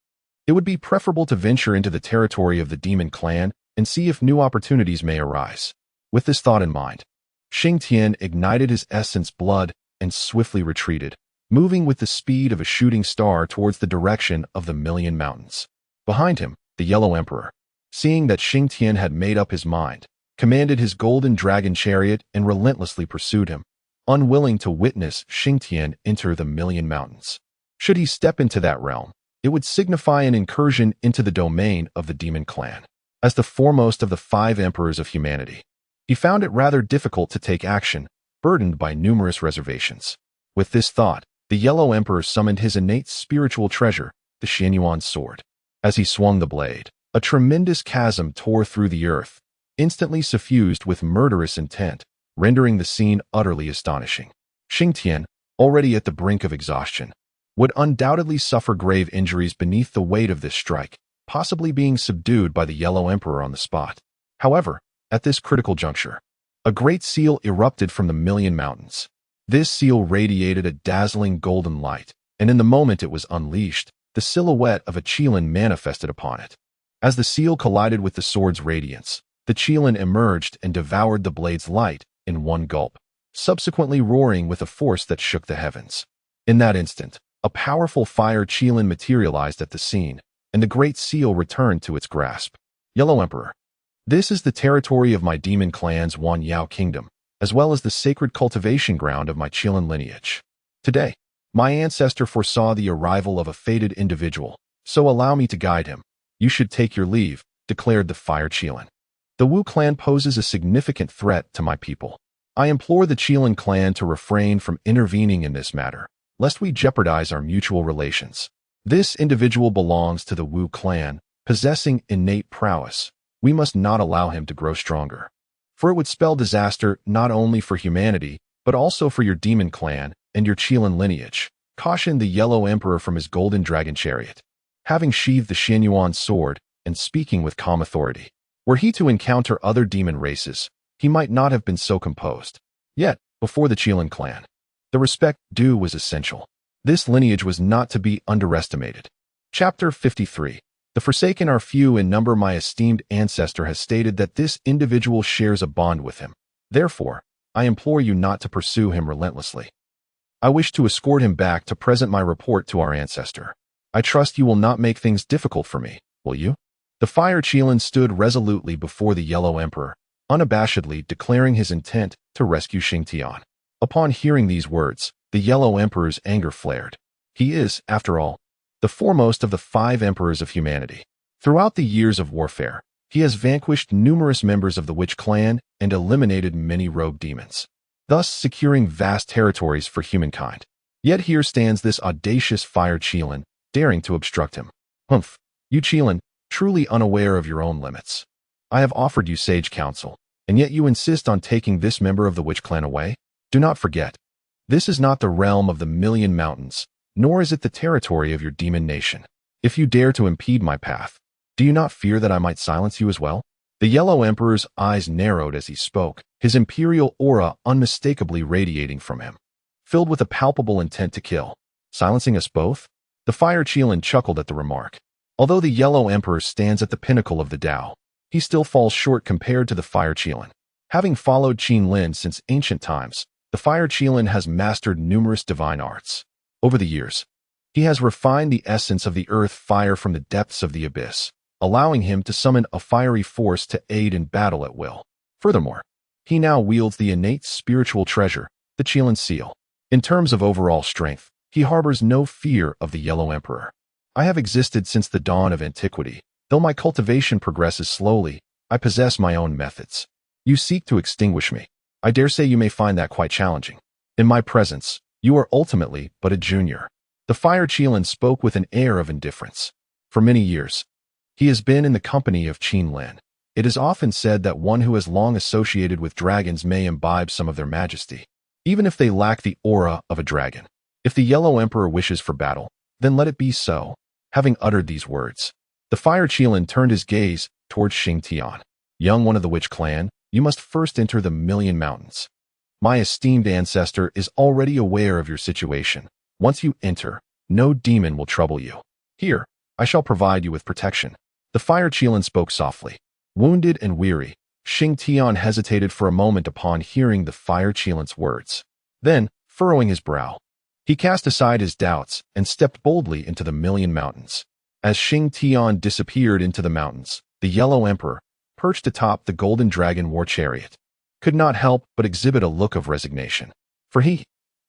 it would be preferable to venture into the territory of the demon clan and see if new opportunities may arise. With this thought in mind, Xing Tian ignited his essence blood and swiftly retreated, moving with the speed of a shooting star towards the direction of the Million Mountains. Behind him, the Yellow Emperor, seeing that Xing Tian had made up his mind, commanded his golden dragon chariot and relentlessly pursued him, unwilling to witness Xingtian enter the Million Mountains. Should he step into that realm, it would signify an incursion into the domain of the demon clan. As the foremost of the 5 emperors of humanity, he found it rather difficult to take action, burdened by numerous reservations. With this thought, the Yellow Emperor summoned his innate spiritual treasure, the Xianyuan sword. As he swung the blade, a tremendous chasm tore through the earth, instantly suffused with murderous intent, rendering the scene utterly astonishing. Xingtian, already at the brink of exhaustion, would undoubtedly suffer grave injuries beneath the weight of this strike, possibly being subdued by the Yellow Emperor on the spot. However, at this critical juncture, a great seal erupted from the Million Mountains. This seal radiated a dazzling golden light, and in the moment it was unleashed, the silhouette of a Qilin manifested upon it. As the seal collided with the sword's radiance, the Qilin emerged and devoured the blade's light in one gulp, subsequently roaring with a force that shook the heavens. In that instant, a powerful fire Qilin materialized at the scene, and the great seal returned to its grasp. Yellow Emperor. This is the territory of my demon clan's Wan Yao kingdom, as well as the sacred cultivation ground of my Qilin lineage. Today, my ancestor foresaw the arrival of a fated individual, so allow me to guide him. You should take your leave, declared the fire Qilin. The Wu clan poses a significant threat to my people. I implore the Qilin clan to refrain from intervening in this matter, lest we jeopardize our mutual relations. This individual belongs to the Wu clan, possessing innate prowess. We must not allow him to grow stronger, for it would spell disaster not only for humanity, but also for your demon clan and your Qilin lineage, cautioned the Yellow Emperor from his golden dragon chariot. Having sheathed the Xianyuan sword and speaking with calm authority, were he to encounter other demon races, he might not have been so composed. Yet, before the Qilin clan, the respect due was essential. This lineage was not to be underestimated. Chapter 53. The Forsaken are few in number. My esteemed ancestor has stated that this individual shares a bond with him. Therefore, I implore you not to pursue him relentlessly. I wish to escort him back to present my report to our ancestor. I trust you will not make things difficult for me, will you? The fire Qilin stood resolutely before the Yellow Emperor, unabashedly declaring his intent to rescue Xingtian. Upon hearing these words, the Yellow Emperor's anger flared. He is, after all, the foremost of the 5 emperors of humanity. Throughout the years of warfare, he has vanquished numerous members of the Witch clan and eliminated many rogue demons, thus securing vast territories for humankind. Yet here stands this audacious fire Qilin, daring to obstruct him. Humph, you Qilin, truly unaware of your own limits. I have offered you sage counsel, and yet you insist on taking this member of the Witch clan away? Do not forget, this is not the realm of the Million Mountains, nor is it the territory of your demon nation. If you dare to impede my path, do you not fear that I might silence you as well? The Yellow Emperor's eyes narrowed as he spoke, his imperial aura unmistakably radiating from him, filled with a palpable intent to kill. Silencing us both? The fire Qilin chuckled at the remark. Although the Yellow Emperor stands at the pinnacle of the Tao, he still falls short compared to the fire Qilin. Having followed Qin Lin since ancient times, the fire Qilin has mastered numerous divine arts. Over the years, he has refined the essence of the earth fire from the depths of the abyss, allowing him to summon a fiery force to aid in battle at will. Furthermore, he now wields the innate spiritual treasure, the Qilin seal. In terms of overall strength, he harbors no fear of the Yellow Emperor. I have existed since the dawn of antiquity. Though my cultivation progresses slowly, I possess my own methods. You seek to extinguish me. I dare say you may find that quite challenging. In my presence, you are ultimately but a junior. The fire Qilin spoke with an air of indifference. For many years, he has been in the company of Qin Lin. It is often said that one who has long associated with dragons may imbibe some of their majesty, even if they lack the aura of a dragon. If the Yellow Emperor wishes for battle, then let it be so. Having uttered these words, the fire Qilin turned his gaze towards Xingtian. Young one of the Witch clan, you must first enter the Million Mountains. My esteemed ancestor is already aware of your situation. Once you enter, no demon will trouble you. Here, I shall provide you with protection. The fire Qilin spoke softly. Wounded and weary, Xingtian hesitated for a moment upon hearing the fire Qilin's words. Then, furrowing his brow, he cast aside his doubts and stepped boldly into the Million Mountains. As Xingtian disappeared into the mountains, the Yellow Emperor, perched atop the golden dragon war chariot, could not help but exhibit a look of resignation. For he,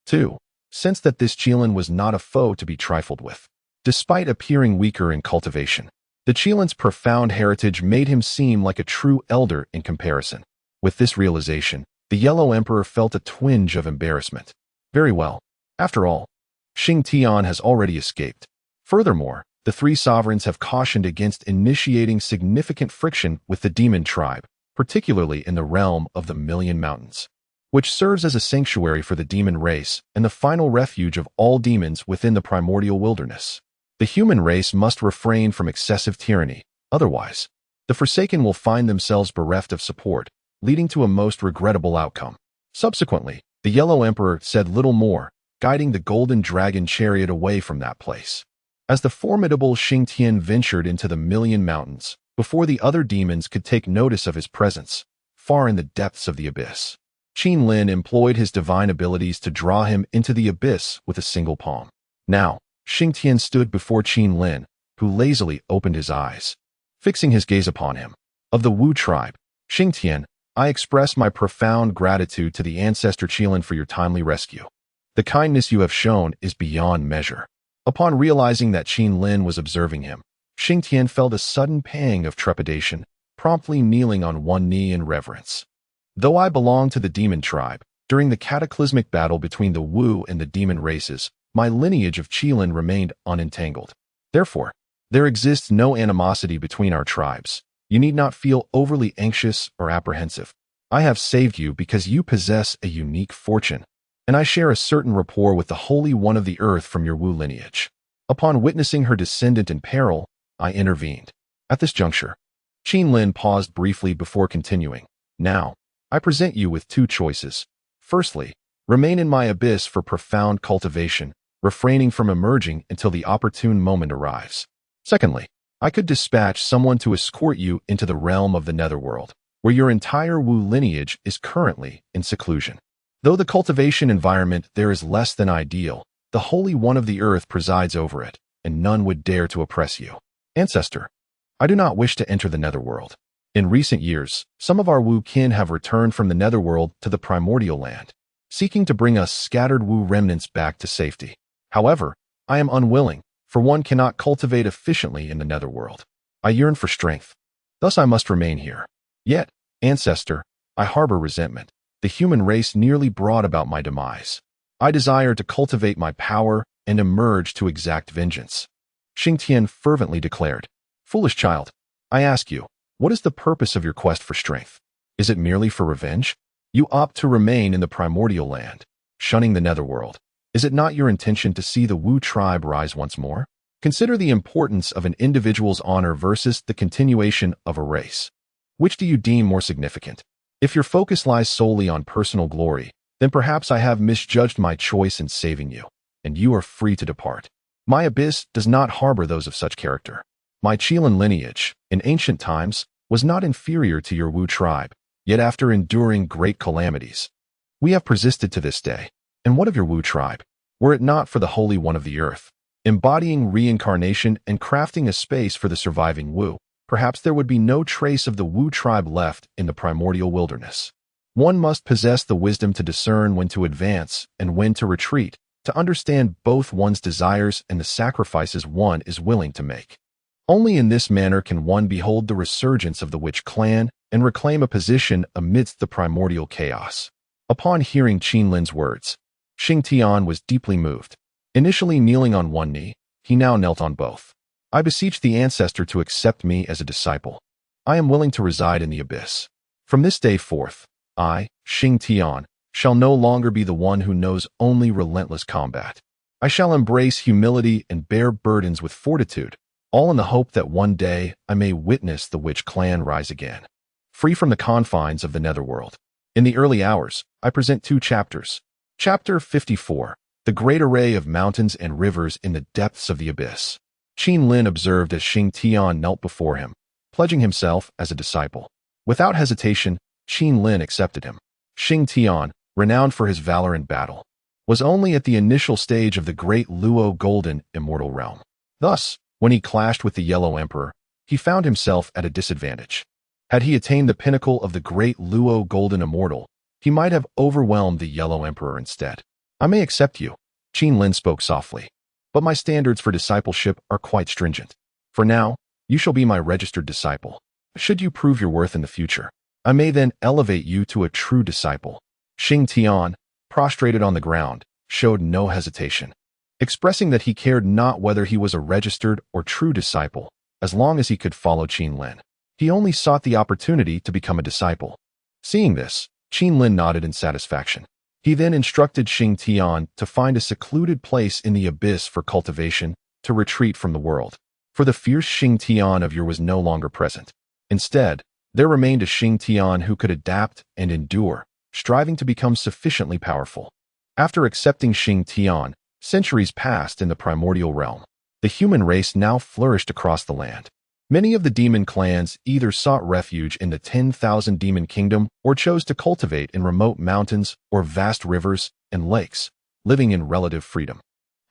too, sensed that this Qilin was not a foe to be trifled with. Despite appearing weaker in cultivation, the Qilin's profound heritage made him seem like a true elder in comparison. With this realization, the Yellow Emperor felt a twinge of embarrassment. Very well. After all, Xing Tian has already escaped. Furthermore, the three sovereigns have cautioned against initiating significant friction with the demon tribe, particularly in the realm of the Million Mountains, which serves as a sanctuary for the demon race and the final refuge of all demons within the primordial wilderness. The human race must refrain from excessive tyranny, otherwise, the Forsaken will find themselves bereft of support, leading to a most regrettable outcome. Subsequently, the Yellow Emperor said little more, guiding the golden dragon chariot away from that place. As the formidable Xing Tian ventured into the Million Mountains, before the other demons could take notice of his presence, far in the depths of the abyss, Qin Lin employed his divine abilities to draw him into the abyss with a single palm. Now, Xing Tian stood before Qin Lin, who lazily opened his eyes, fixing his gaze upon him. Of the Wu tribe, Xing Tian, I express my profound gratitude to the ancestor Qilin for your timely rescue. The kindness you have shown is beyond measure. Upon realizing that Qin Lin was observing him, Xing Tian felt a sudden pang of trepidation, promptly kneeling on one knee in reverence. Though I belong to the demon tribe, during the cataclysmic battle between the Wu and the demon races, my lineage of Qilin remained unentangled. Therefore, there exists no animosity between our tribes. You need not feel overly anxious or apprehensive. I have saved you because you possess a unique fortune, and I share a certain rapport with the Holy One of the Earth from your Wu lineage. Upon witnessing her descendant in peril, I intervened. At this juncture, Qin Lin paused briefly before continuing. Now, I present you with two choices. Firstly, remain in my abyss for profound cultivation, refraining from emerging until the opportune moment arrives. Secondly, I could dispatch someone to escort you into the realm of the netherworld, where your entire Wu lineage is currently in seclusion. Though the cultivation environment there is less than ideal, the Holy One of the Earth presides over it, and none would dare to oppress you. Ancestor, I do not wish to enter the netherworld. In recent years, some of our Wu kin have returned from the netherworld to the primordial land, seeking to bring us scattered Wu remnants back to safety. However, I am unwilling, for one cannot cultivate efficiently in the netherworld. I yearn for strength. Thus I must remain here. Yet, ancestor, I harbor resentment. The human race nearly brought about my demise. I desire to cultivate my power and emerge to exact vengeance. Xing Tian fervently declared. Foolish child, I ask you, what is the purpose of your quest for strength? Is it merely for revenge? You opt to remain in the primordial land, shunning the netherworld. Is it not your intention to see the Wu tribe rise once more? Consider the importance of an individual's honor versus the continuation of a race. Which do you deem more significant? If your focus lies solely on personal glory, then perhaps I have misjudged my choice in saving you, and you are free to depart. My abyss does not harbor those of such character. My Qilin lineage, in ancient times, was not inferior to your Wu tribe, yet after enduring great calamities, we have persisted to this day. And what of your Wu tribe? Were it not for the Holy One of the Earth, embodying reincarnation and crafting a space for the surviving Wu, perhaps there would be no trace of the Wu tribe left in the primordial wilderness. One must possess the wisdom to discern when to advance and when to retreat, to understand both one's desires and the sacrifices one is willing to make. Only in this manner can one behold the resurgence of the Witch clan and reclaim a position amidst the primordial chaos. Upon hearing Qin Lin's words, Xing Tian was deeply moved. Initially kneeling on one knee, he now knelt on both. I beseech the ancestor to accept me as a disciple. I am willing to reside in the abyss. From this day forth, I, Xing Tian, shall no longer be the one who knows only relentless combat. I shall embrace humility and bear burdens with fortitude, all in the hope that one day I may witness the Witch clan rise again, free from the confines of the netherworld. In the early hours, I present two chapters. Chapter 54, The Great Array of Mountains and Rivers in the Depths of the Abyss. Qin Lin observed as Xing Tian knelt before him, pledging himself as a disciple. Without hesitation, Qin Lin accepted him. Xing Tian, renowned for his valor in battle, was only at the initial stage of the great Luo Golden Immortal Realm. Thus, when he clashed with the Yellow Emperor, he found himself at a disadvantage. Had he attained the pinnacle of the great Luo Golden Immortal, He might have overwhelmed the Yellow Emperor instead. I may accept you, Qin Lin spoke softly, but my standards for discipleship are quite stringent. For now, you shall be my registered disciple. Should you prove your worth in the future, I may then elevate you to a true disciple. Xing Tian, prostrated on the ground, showed no hesitation, expressing that he cared not whether he was a registered or true disciple, as long as he could follow Qin Lin. He only sought the opportunity to become a disciple. Seeing this, Qin Lin nodded in satisfaction. He then instructed Xing Tian to find a secluded place in the abyss for cultivation, to retreat from the world. For the fierce Xing Tian of yore was no longer present. Instead, there remained a Xing Tian who could adapt and endure, striving to become sufficiently powerful. After accepting Xing Tian, centuries passed in the primordial realm. The human race now flourished across the land. Many of the demon clans either sought refuge in the 10,000 demon kingdom or chose to cultivate in remote mountains or vast rivers and lakes, living in relative freedom.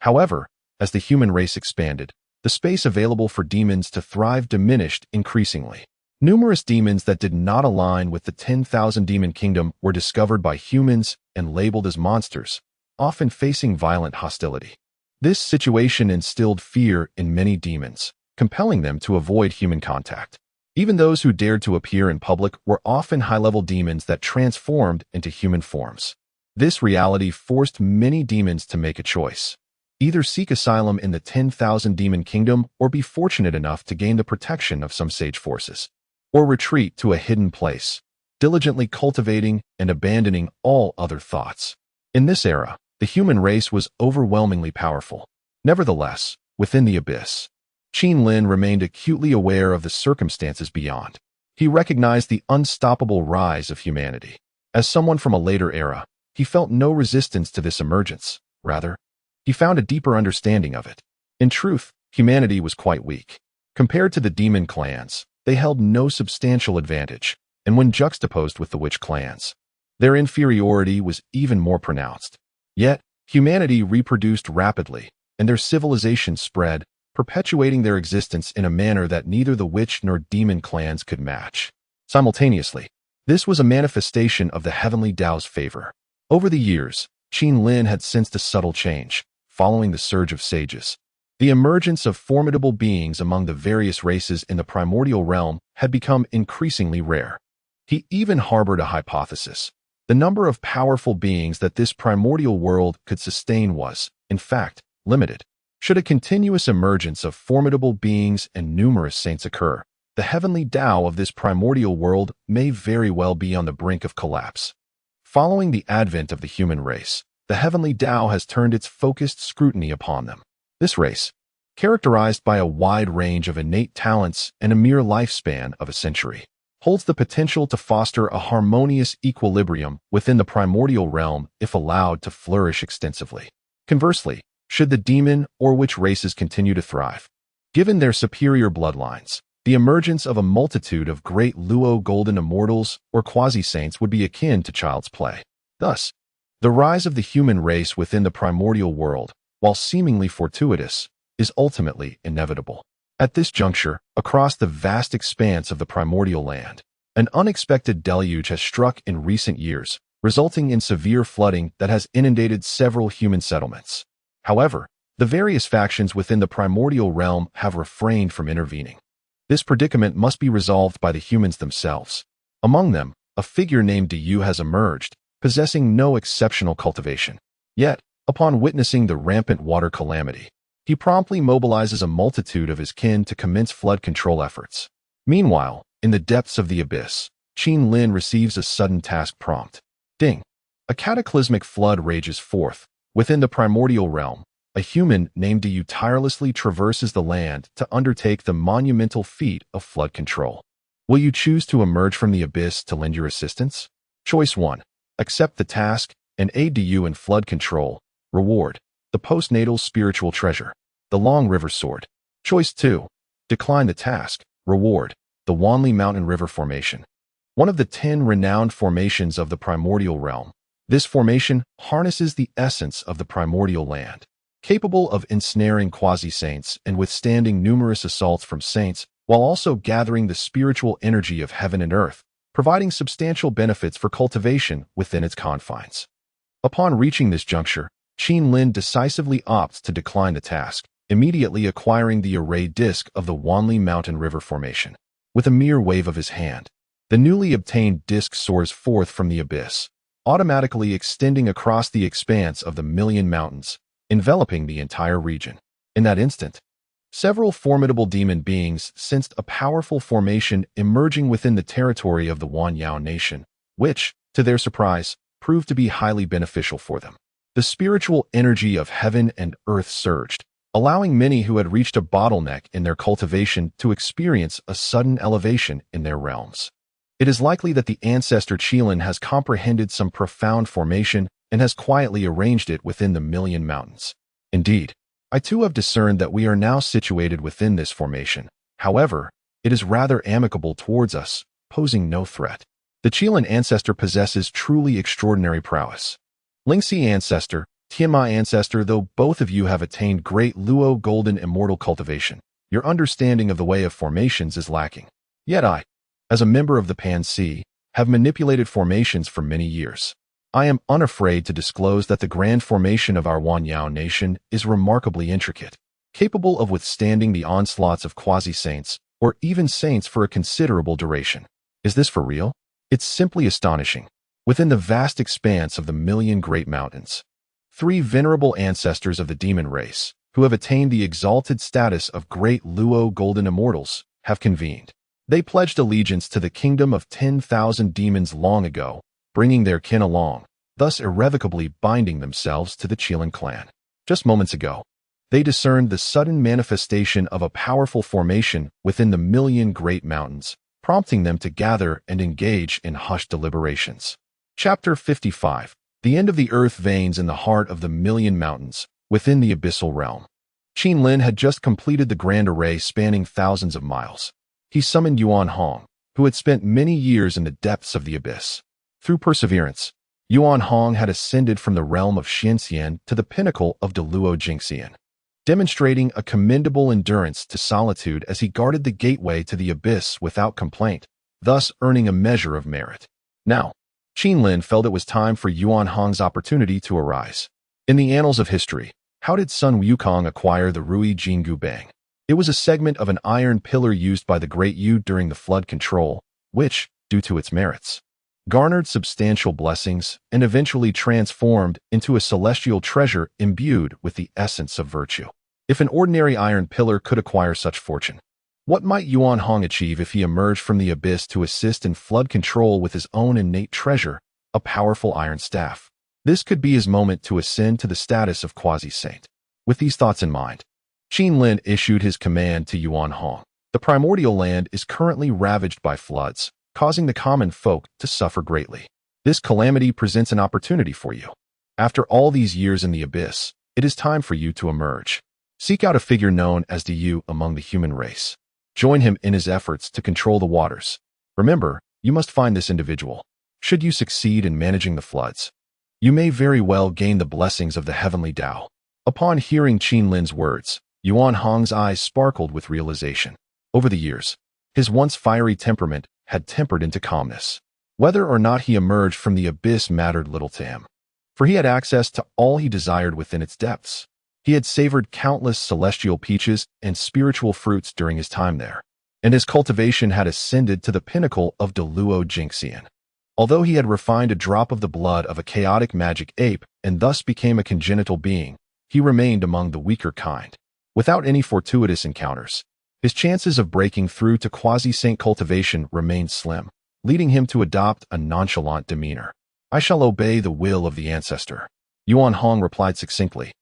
However, as the human race expanded, the space available for demons to thrive diminished increasingly. Numerous demons that did not align with the 10,000 demon kingdom were discovered by humans and labeled as monsters, often facing violent hostility. This situation instilled fear in many demons, compelling them to avoid human contact. Even those who dared to appear in public were often high-level demons that transformed into human forms. This reality forced many demons to make a choice. Either seek asylum in the 10,000 demon kingdom or be fortunate enough to gain the protection of some sage forces, or retreat to a hidden place, diligently cultivating and abandoning all other thoughts. In this era, the human race was overwhelmingly powerful. Nevertheless, within the abyss, Qin Lin remained acutely aware of the circumstances beyond. He recognized the unstoppable rise of humanity. As someone from a later era, he felt no resistance to this emergence. Rather, he found a deeper understanding of it. In truth, humanity was quite weak. Compared to the demon clans, they held no substantial advantage, and when juxtaposed with the witch clans, their inferiority was even more pronounced. Yet, humanity reproduced rapidly, and their civilization spread, perpetuating their existence in a manner that neither the witch nor demon clans could match. Simultaneously, this was a manifestation of the heavenly Tao's favor. Over the years, Qin Lin had sensed a subtle change, following the surge of sages. The emergence of formidable beings among the various races in the primordial realm had become increasingly rare. He even harbored a hypothesis. The number of powerful beings that this primordial world could sustain was, in fact, limited. Should a continuous emergence of formidable beings and numerous saints occur, the heavenly Tao of this primordial world may very well be on the brink of collapse. Following the advent of the human race, the heavenly Tao has turned its focused scrutiny upon them. This race, characterized by a wide range of innate talents and a mere lifespan of a century, holds the potential to foster a harmonious equilibrium within the primordial realm if allowed to flourish extensively. Conversely, should the demon or witch races continue to thrive, given their superior bloodlines, the emergence of a multitude of great Luo golden immortals or quasi-saints would be akin to child's play. Thus, the rise of the human race within the primordial world, while seemingly fortuitous, is ultimately inevitable. At this juncture, across the vast expanse of the primordial land, an unexpected deluge has struck in recent years, resulting in severe flooding that has inundated several human settlements. However, the various factions within the primordial realm have refrained from intervening. This predicament must be resolved by the humans themselves. Among them, a figure named Diyu has emerged, possessing no exceptional cultivation. Yet, upon witnessing the rampant water calamity, he promptly mobilizes a multitude of his kin to commence flood control efforts. Meanwhile, in the depths of the abyss, Qin Lin receives a sudden task prompt. Ding! A cataclysmic flood rages forth. Within the primordial realm, a human named Diyu tirelessly traverses the land to undertake the monumental feat of flood control. Will you choose to emerge from the abyss to lend your assistance? Choice 1. Accept the task and aid Diyu in flood control. Reward: the postnatal spiritual treasure, the Long River Sword. Choice 2. Decline the task. Reward: the Wanli Mountain River Formation. One of the 10 renowned formations of the primordial realm. This formation harnesses the essence of the primordial land, capable of ensnaring quasi-saints and withstanding numerous assaults from saints, while also gathering the spiritual energy of heaven and earth, providing substantial benefits for cultivation within its confines. Upon reaching this juncture, Qin decisively opts to decline the task, immediately acquiring the array disk of the Wanli Mountain River Formation. With a mere wave of his hand, the newly obtained disk soars forth from the abyss, automatically extending across the expanse of the Million Mountains, enveloping the entire region. In that instant, several formidable demon beings sensed a powerful formation emerging within the territory of the Wanyao nation, which, to their surprise, proved to be highly beneficial for them. The spiritual energy of heaven and earth surged, allowing many who had reached a bottleneck in their cultivation to experience a sudden elevation in their realms. It is likely that the ancestor Qilin has comprehended some profound formation and has quietly arranged it within the Million Mountains. Indeed, I too have discerned that we are now situated within this formation. However, it is rather amicable towards us, posing no threat. The Qilin ancestor possesses truly extraordinary prowess. Lingxi ancestor, Tianma ancestor, though both of you have attained great Luo golden immortal cultivation, your understanding of the way of formations is lacking. Yet I, as a member of the Pan-Si, have manipulated formations for many years. I am unafraid to disclose that the grand formation of our Wanyao nation is remarkably intricate, capable of withstanding the onslaughts of quasi-saints, or even saints for a considerable duration. Is this for real? It's simply astonishing. Within the vast expanse of the Million Great Mountains, 3 venerable ancestors of the demon race, who have attained the exalted status of great Luo golden immortals, have convened. They pledged allegiance to the kingdom of 10,000 demons long ago, bringing their kin along, thus irrevocably binding themselves to the Qilin clan. Just moments ago, they discerned the sudden manifestation of a powerful formation within the Million Great Mountains, prompting them to gather and engage in hushed deliberations. Chapter 55. The end of the earth veins in the heart of the Million Mountains, within the abyssal realm. Qin had just completed the grand array spanning thousands of miles. He summoned Yuan Hong, who had spent many years in the depths of the abyss. Through perseverance, Yuan Hong had ascended from the realm of Xianxian to the pinnacle of Deluo Jingxian, demonstrating a commendable endurance to solitude as he guarded the gateway to the abyss without complaint, thus earning a measure of merit. Now, Qin felt it was time for Yuan Hong's opportunity to arise. In the annals of history, how did Sun Wukong acquire the Rui Jingu Bang? It was a segment of an iron pillar used by the Great Yu during the flood control, which, due to its merits, garnered substantial blessings and eventually transformed into a celestial treasure imbued with the essence of virtue. If an ordinary iron pillar could acquire such fortune, what might Yuan Hong achieve if he emerged from the abyss to assist in flood control with his own innate treasure, a powerful iron staff? This could be his moment to ascend to the status of quasi-saint. With these thoughts in mind, Qin issued his command to Yuan Hong. The primordial land is currently ravaged by floods, causing the common folk to suffer greatly. This calamity presents an opportunity for you. After all these years in the abyss, it is time for you to emerge. Seek out a figure known as the Yu among the human race. Join him in his efforts to control the waters. Remember, you must find this individual. Should you succeed in managing the floods, you may very well gain the blessings of the heavenly Tao. Upon hearing Qin words, Yuan Hong's eyes sparkled with realization. Over the years, his once fiery temperament had tempered into calmness. Whether or not he emerged from the abyss mattered little to him, for he had access to all he desired within its depths. He had savored countless celestial peaches and spiritual fruits during his time there, and his cultivation had ascended to the pinnacle of Deluo Jingxian. Although he had refined a drop of the blood of a chaotic magic ape and thus became a congenital being, he remained among the weaker kind. Without any fortuitous encounters, his chances of breaking through to quasi-saint cultivation remained slim, leading him to adopt a nonchalant demeanor. I shall obey the will of the ancestor, Yuan Hong replied succinctly,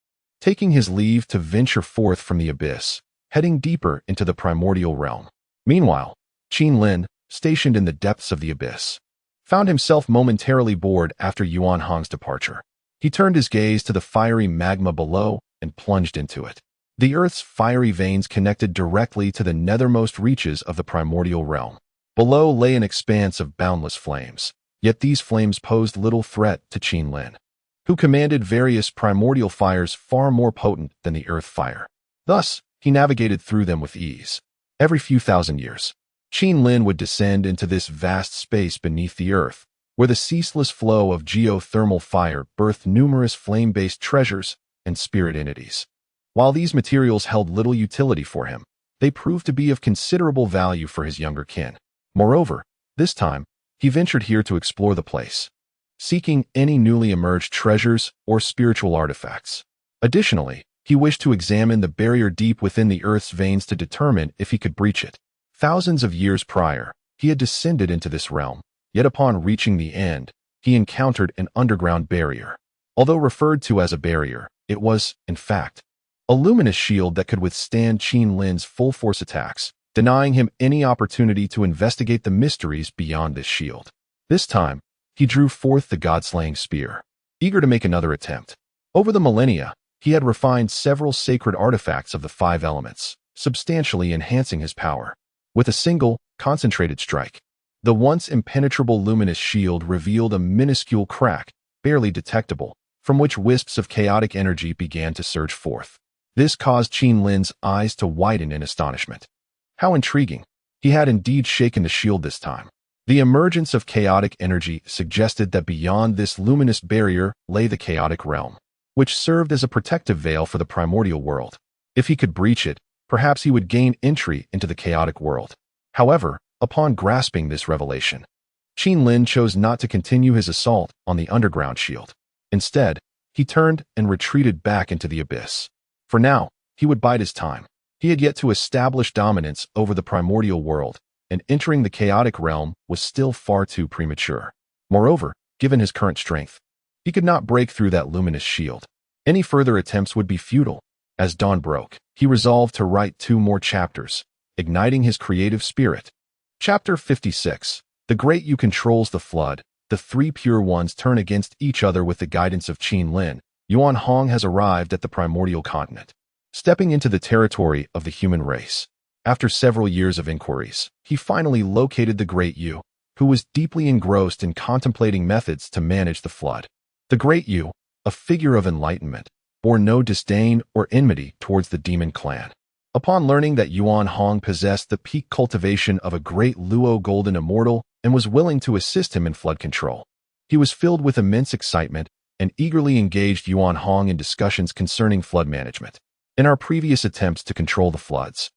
taking his leave to venture forth from the abyss, heading deeper into the primordial realm. Meanwhile, Qin, stationed in the depths of the abyss, found himself momentarily bored after Yuan Hong's departure. He turned his gaze to the fiery magma below and plunged into it. The earth's fiery veins connected directly to the nethermost reaches of the primordial realm. Below lay an expanse of boundless flames, yet these flames posed little threat to Qin, who commanded various primordial fires far more potent than the earth fire. Thus, he navigated through them with ease. Every few thousand years, Qin Lin would descend into this vast space beneath the earth, where the ceaseless flow of geothermal fire birthed numerous flame-based treasures and spirit entities. While these materials held little utility for him, they proved to be of considerable value for his younger kin. Moreover, this time, he ventured here to explore the place, seeking any newly emerged treasures or spiritual artifacts. Additionally, he wished to examine the barrier deep within the earth's veins to determine if he could breach it. Thousands of years prior, he had descended into this realm, yet upon reaching the end, he encountered an underground barrier. Although referred to as a barrier, it was, in fact, a luminous shield that could withstand Qin Lin's full-force attacks, denying him any opportunity to investigate the mysteries beyond this shield. This time, he drew forth the god-slaying spear, eager to make another attempt. Over the millennia, he had refined several sacred artifacts of the 5 elements, substantially enhancing his power. With a single, concentrated strike, the once impenetrable luminous shield revealed a minuscule crack, barely detectable, from which wisps of chaotic energy began to surge forth. This caused Qin Lin's eyes to widen in astonishment. How intriguing! He had indeed shaken the shield this time. The emergence of chaotic energy suggested that beyond this luminous barrier lay the chaotic realm, which served as a protective veil for the primordial world. If he could breach it, perhaps he would gain entry into the chaotic world. However, upon grasping this revelation, Qin Lin chose not to continue his assault on the underground shield. Instead, he turned and retreated back into the abyss. For now, he would bide his time. He had yet to establish dominance over the primordial world, and entering the chaotic realm was still far too premature. Moreover, given his current strength, he could not break through that luminous shield. Any further attempts would be futile. As dawn broke, he resolved to write 2 more chapters, igniting his creative spirit. Chapter 56. The Great Yu controls the flood. The 3 pure ones turn against each other with the guidance of Qin Lin. Yuan Hong has arrived at the primordial continent, stepping into the territory of the human race. After several years of inquiries, he finally located the Great Yu, who was deeply engrossed in contemplating methods to manage the flood. The Great Yu, a figure of enlightenment, bore no disdain or enmity towards the demon clan. Upon learning that Yuan Hong possessed the peak cultivation of a great Luo golden immortal and was willing to assist him in flood control, he was filled with immense excitement and eagerly engaged Yuan Hong in discussions concerning flood management. In our previous attempts to control the floods,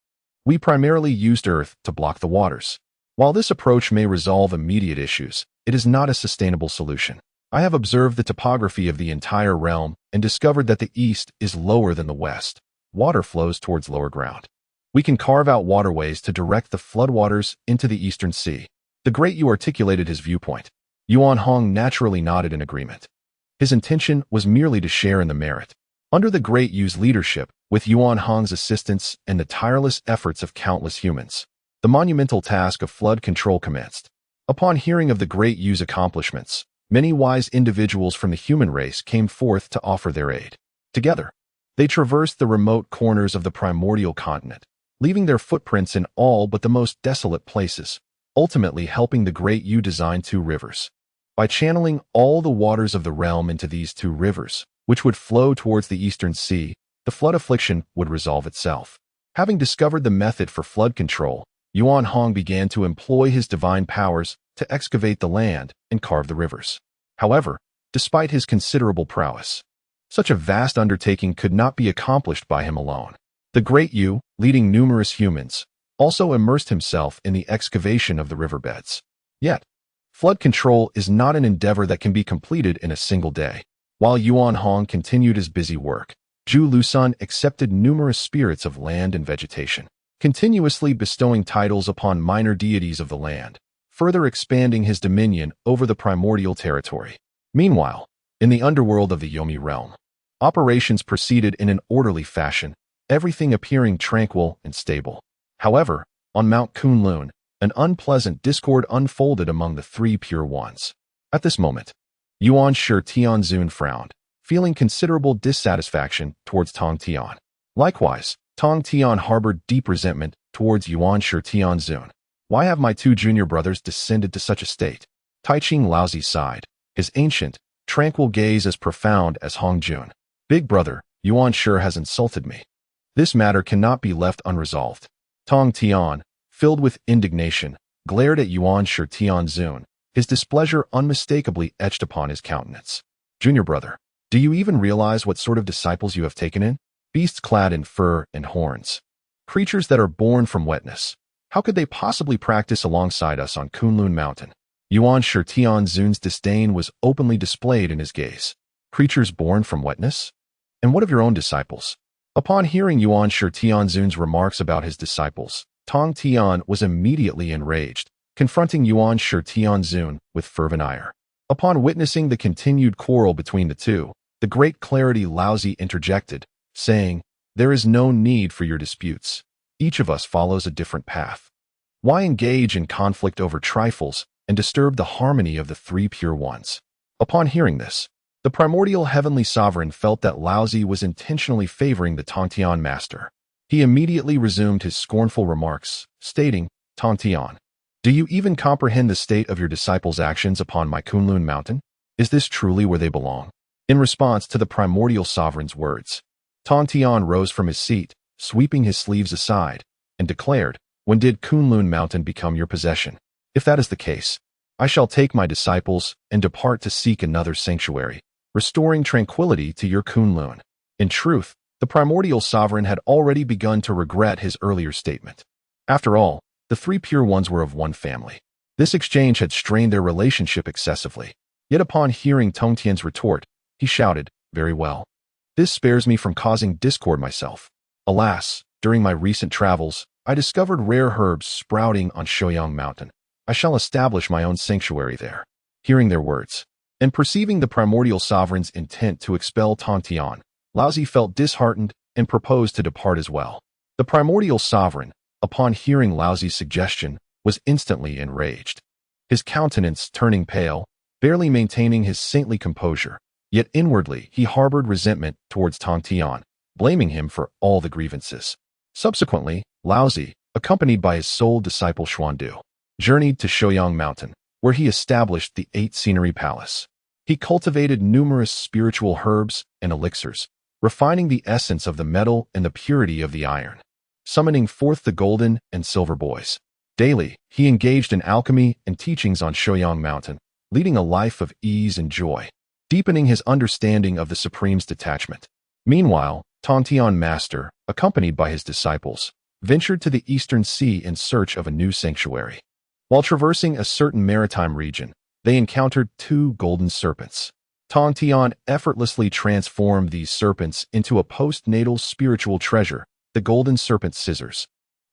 we primarily used earth to block the waters. While this approach may resolve immediate issues, it is not a sustainable solution. I have observed the topography of the entire realm and discovered that the east is lower than the west. Water flows towards lower ground. We can carve out waterways to direct the floodwaters into the eastern sea. The Great Yu articulated his viewpoint. Yuan Hong naturally nodded in agreement. His intention was merely to share in the merit. Under the Great Yu's leadership, with Yuan Hong's assistance and the tireless efforts of countless humans, the monumental task of flood control commenced. Upon hearing of the Great Yu's accomplishments, many wise individuals from the human race came forth to offer their aid. Together, they traversed the remote corners of the primordial continent, leaving their footprints in all but the most desolate places, ultimately helping the Great Yu design 2 rivers. By channeling all the waters of the realm into these 2 rivers, which would flow towards the eastern sea, the flood affliction would resolve itself. Having discovered the method for flood control, Yuan Hong began to employ his divine powers to excavate the land and carve the rivers. However, despite his considerable prowess, such a vast undertaking could not be accomplished by him alone. The Great Yu, leading numerous humans, also immersed himself in the excavation of the riverbeds. Yet, flood control is not an endeavor that can be completed in a single day. While Yuan Hong continued his busy work, Zhu Lusun accepted numerous spirits of land and vegetation, continuously bestowing titles upon minor deities of the land, further expanding his dominion over the primordial territory. Meanwhile, in the underworld of the Yomi realm, operations proceeded in an orderly fashion, everything appearing tranquil and stable. However, on Mount Kunlun, an unpleasant discord unfolded among the 3 pure ones. At this moment, Yuan Shi Tianzun frowned, feeling considerable dissatisfaction towards Tong Tian. Likewise, Tong Tian harbored deep resentment towards Yuan Shi Tianzun. Why have my 2 junior brothers descended to such a state? Taiching Laozi sighed, his ancient, tranquil gaze as profound as Hong Jun. Big brother, Yuan Shi has insulted me. This matter cannot be left unresolved. Tong Tian, filled with indignation, glared at Yuan Shitianzun, his displeasure unmistakably etched upon his countenance. Junior brother, do you even realize what sort of disciples you have taken in? Beasts clad in fur and horns. Creatures that are born from wetness. How could they possibly practice alongside us on Kunlun Mountain? Yuan Shitianzun's disdain was openly displayed in his gaze. Creatures born from wetness? And what of your own disciples? Upon hearing Yuan Shitianzun's remarks about his disciples, Tong Tian was immediately enraged, confronting Yuan Shitianzun with fervent ire. Upon witnessing the continued quarrel between the two, the great clarity Laozi interjected, saying, "There is no need for your disputes. Each of us follows a different path. Why engage in conflict over trifles and disturb the harmony of the three pure ones?" Upon hearing this, the primordial heavenly sovereign felt that Laozi was intentionally favoring the Tongtian master. He immediately resumed his scornful remarks, stating, "Tongtian, do you even comprehend the state of your disciples' actions upon my Kunlun Mountain? Is this truly where they belong?" In response to the primordial sovereign's words, Tongtian rose from his seat, sweeping his sleeves aside, and declared, "When did Kunlun Mountain become your possession? If that is the case, I shall take my disciples and depart to seek another sanctuary, restoring tranquility to your Kunlun." In truth, the primordial sovereign had already begun to regret his earlier statement. After all, the three pure ones were of one family. This exchange had strained their relationship excessively. Yet upon hearing Tongtian's retort, he shouted, "Very well. This spares me from causing discord myself. Alas, during my recent travels, I discovered rare herbs sprouting on Shoyang Mountain. I shall establish my own sanctuary there." Hearing their words, and perceiving the primordial sovereign's intent to expel Tongtian, Laozi felt disheartened and proposed to depart as well. The primordial sovereign, upon hearing Laozi's suggestion, was instantly enraged. His countenance turning pale, barely maintaining his saintly composure, yet inwardly he harbored resentment towards Tongtian, blaming him for all the grievances. Subsequently, Laozi, accompanied by his sole disciple Xuandu, journeyed to Shoyang Mountain, where he established the 8 Scenery Palace. He cultivated numerous spiritual herbs and elixirs, refining the essence of the metal and the purity of the iron, summoning forth the golden and silver boys. Daily, he engaged in alchemy and teachings on Shoyang Mountain, leading a life of ease and joy, deepening his understanding of the Supreme's detachment. Meanwhile, Tongtian Master, accompanied by his disciples, ventured to the Eastern Sea in search of a new sanctuary. While traversing a certain maritime region, they encountered 2 golden serpents. Tongtian effortlessly transformed these serpents into a postnatal spiritual treasure, the golden serpent scissors,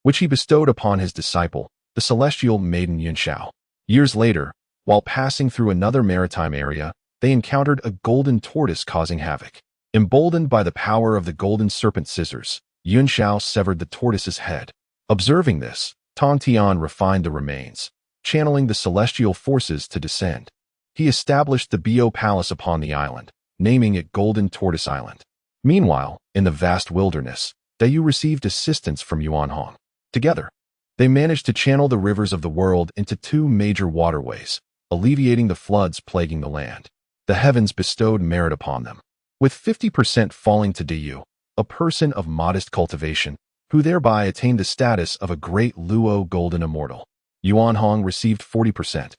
which he bestowed upon his disciple, the celestial maiden Yunxiao. Years later, while passing through another maritime area, they encountered a golden tortoise causing havoc. Emboldened by the power of the golden serpent scissors, Yunxiao severed the tortoise's head. Observing this, Tongtian refined the remains, channeling the celestial forces to descend. He established the Bio Palace upon the island, naming it Golden Tortoise Island. Meanwhile, in the vast wilderness, Dayu received assistance from Yuanhong. Together, they managed to channel the rivers of the world into 2 major waterways, alleviating the floods plaguing the land. The heavens bestowed merit upon them, with 50% falling to Dayu, a person of modest cultivation, who thereby attained the status of a great Luo golden immortal. Yuanhong received 40%,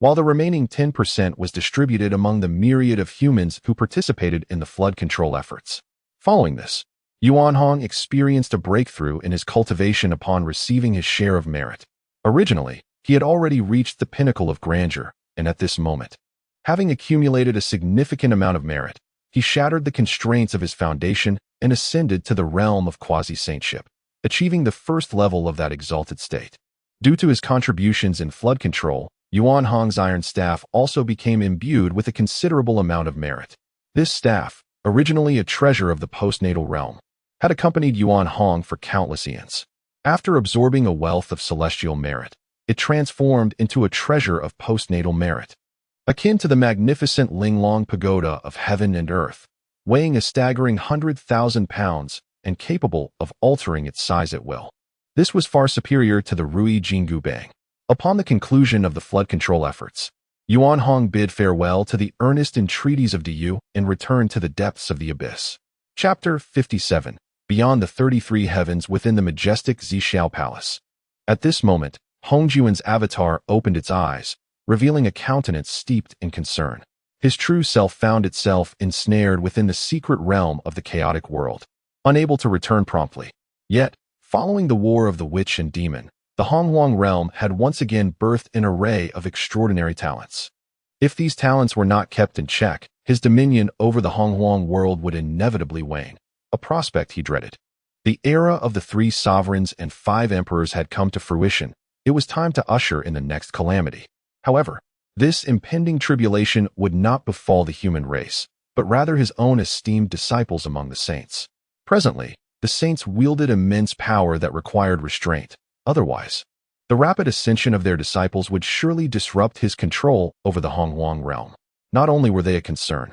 while the remaining 10% was distributed among the myriad of humans who participated in the flood control efforts. Following this, Yuanhong experienced a breakthrough in his cultivation upon receiving his share of merit. Originally, he had already reached the pinnacle of grandeur, and at this moment, having accumulated a significant amount of merit, he shattered the constraints of his foundation and ascended to the realm of quasi-saintship, achieving the first level of that exalted state. Due to his contributions in flood control, Yuanhong's iron staff also became imbued with a considerable amount of merit. This staff, originally a treasure of the postnatal realm, had accompanied Yuanhong for countless eons. After absorbing a wealth of celestial merit, it transformed into a treasure of postnatal merit, akin to the magnificent Linglong Pagoda of heaven and earth, weighing a staggering 100,000 pounds and capable of altering its size at will. This was far superior to the Rui Jingu Bang. Upon the conclusion of the flood control efforts, Yuanhong bid farewell to the earnest entreaties of Dayu and returned to the depths of the abyss. Chapter 57. Beyond the 33 Heavens within the majestic Zixiao Palace. At this moment, Hongjuan's avatar opened its eyes, revealing a countenance steeped in concern. His true self found itself ensnared within the secret realm of the chaotic world, unable to return promptly. Yet, following the war of the witch and demon, the Honghuang realm had once again birthed an array of extraordinary talents. If these talents were not kept in check, his dominion over the Honghuang world would inevitably wane, a prospect he dreaded. The era of the 3 sovereigns and 5 emperors had come to fruition. It was time to usher in the next calamity. However, this impending tribulation would not befall the human race, but rather his own esteemed disciples among the saints. Presently, the saints wielded immense power that required restraint. Otherwise, the rapid ascension of their disciples would surely disrupt his control over the Honghuang realm. Not only were they a concern,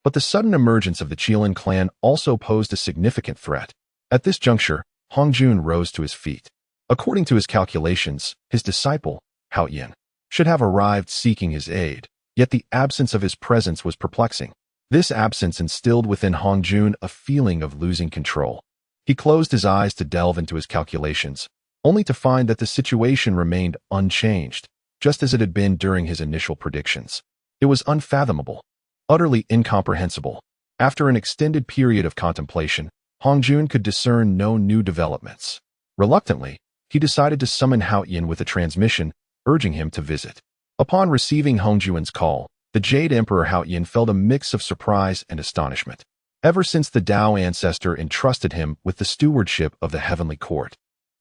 but the sudden emergence of the Qilin clan also posed a significant threat. At this juncture, Hongjun rose to his feet. According to his calculations, his disciple, Haoyan, should have arrived seeking his aid, yet the absence of his presence was perplexing. This absence instilled within Hongjun a feeling of losing control. He closed his eyes to delve into his calculations, only to find that the situation remained unchanged, just as it had been during his initial predictions. It was unfathomable, utterly incomprehensible. After an extended period of contemplation, Hongjun could discern no new developments. Reluctantly, he decided to summon Haoyan with a transmission, urging him to visit. Upon receiving Hongjuan's call, the Jade Emperor Haoyan felt a mix of surprise and astonishment. Ever since the Tao ancestor entrusted him with the stewardship of the heavenly court,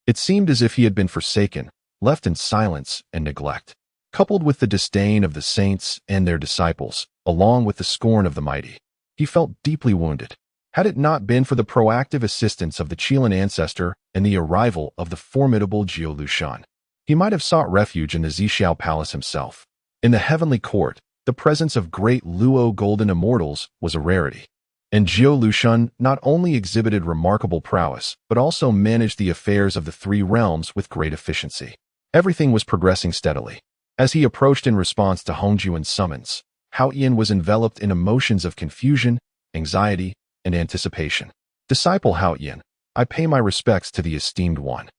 it seemed as if he had been forsaken, left in silence and neglect. Coupled with the disdain of the saints and their disciples, along with the scorn of the mighty, he felt deeply wounded. Had it not been for the proactive assistance of the Qilin ancestor and the arrival of the formidable Jiu Lushan, he might have sought refuge in the Zixiao Palace himself. In the heavenly court, the presence of great Luo golden immortals was a rarity, and Jiu Lushan not only exhibited remarkable prowess, but also managed the affairs of the 3 realms with great efficiency. Everything was progressing steadily. As he approached in response to Hongjuan's summons, Haoyan was enveloped in emotions of confusion, anxiety, and anticipation. Disciple Haoyan, I pay my respects to the esteemed one.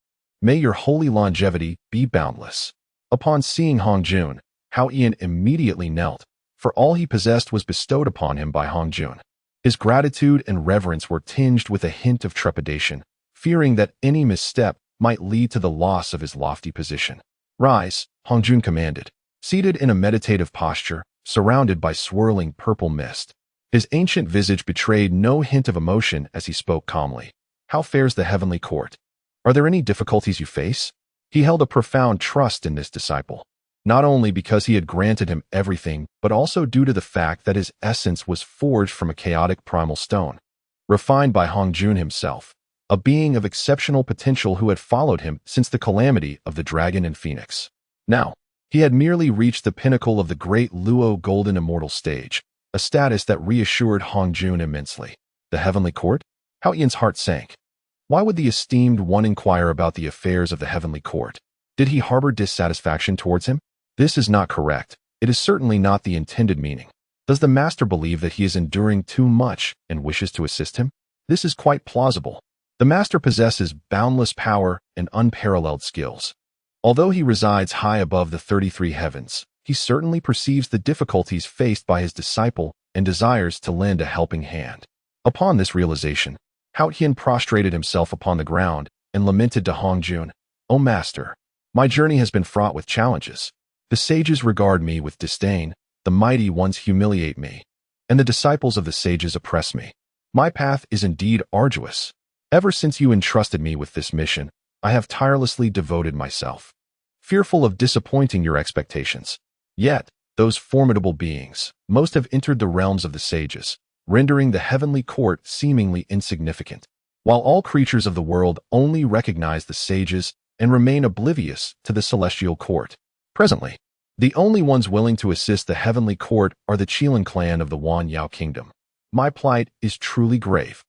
May your holy longevity be boundless. Upon seeing Hongjun, Haoyan immediately knelt, for all he possessed was bestowed upon him by Hongjun. His gratitude and reverence were tinged with a hint of trepidation, fearing that any misstep might lead to the loss of his lofty position. Rise, Hongjun commanded. Seated in a meditative posture, surrounded by swirling purple mist, his ancient visage betrayed no hint of emotion as he spoke calmly. How fares the heavenly court? Are there any difficulties you face? He held a profound trust in this disciple, not only because he had granted him everything, but also due to the fact that his essence was forged from a chaotic primal stone, refined by Hongjun himself, a being of exceptional potential who had followed him since the calamity of the dragon and phoenix. Now, he had merely reached the pinnacle of the great Luo golden immortal stage, a status that reassured Hongjun immensely. The heavenly court? Haoyan's heart sank. Why would the esteemed one inquire about the affairs of the heavenly court? Did he harbor dissatisfaction towards him? This is not correct. It is certainly not the intended meaning. Does the master believe that he is enduring too much and wishes to assist him? This is quite plausible. The master possesses boundless power and unparalleled skills. Although he resides high above the 33 heavens, he certainly perceives the difficulties faced by his disciple and desires to lend a helping hand. Upon this realization, Haoyan prostrated himself upon the ground and lamented to Hongjun, "O master, my journey has been fraught with challenges. The sages regard me with disdain, the mighty ones humiliate me, and the disciples of the sages oppress me. My path is indeed arduous. Ever since you entrusted me with this mission, I have tirelessly devoted myself, fearful of disappointing your expectations. Yet, those formidable beings, most have entered the realms of the sages, rendering the heavenly court seemingly insignificant, while all creatures of the world only recognize the sages and remain oblivious to the celestial court. Presently, the only ones willing to assist the heavenly court are the Qilin clan of the Wanyao kingdom. My plight is truly grave."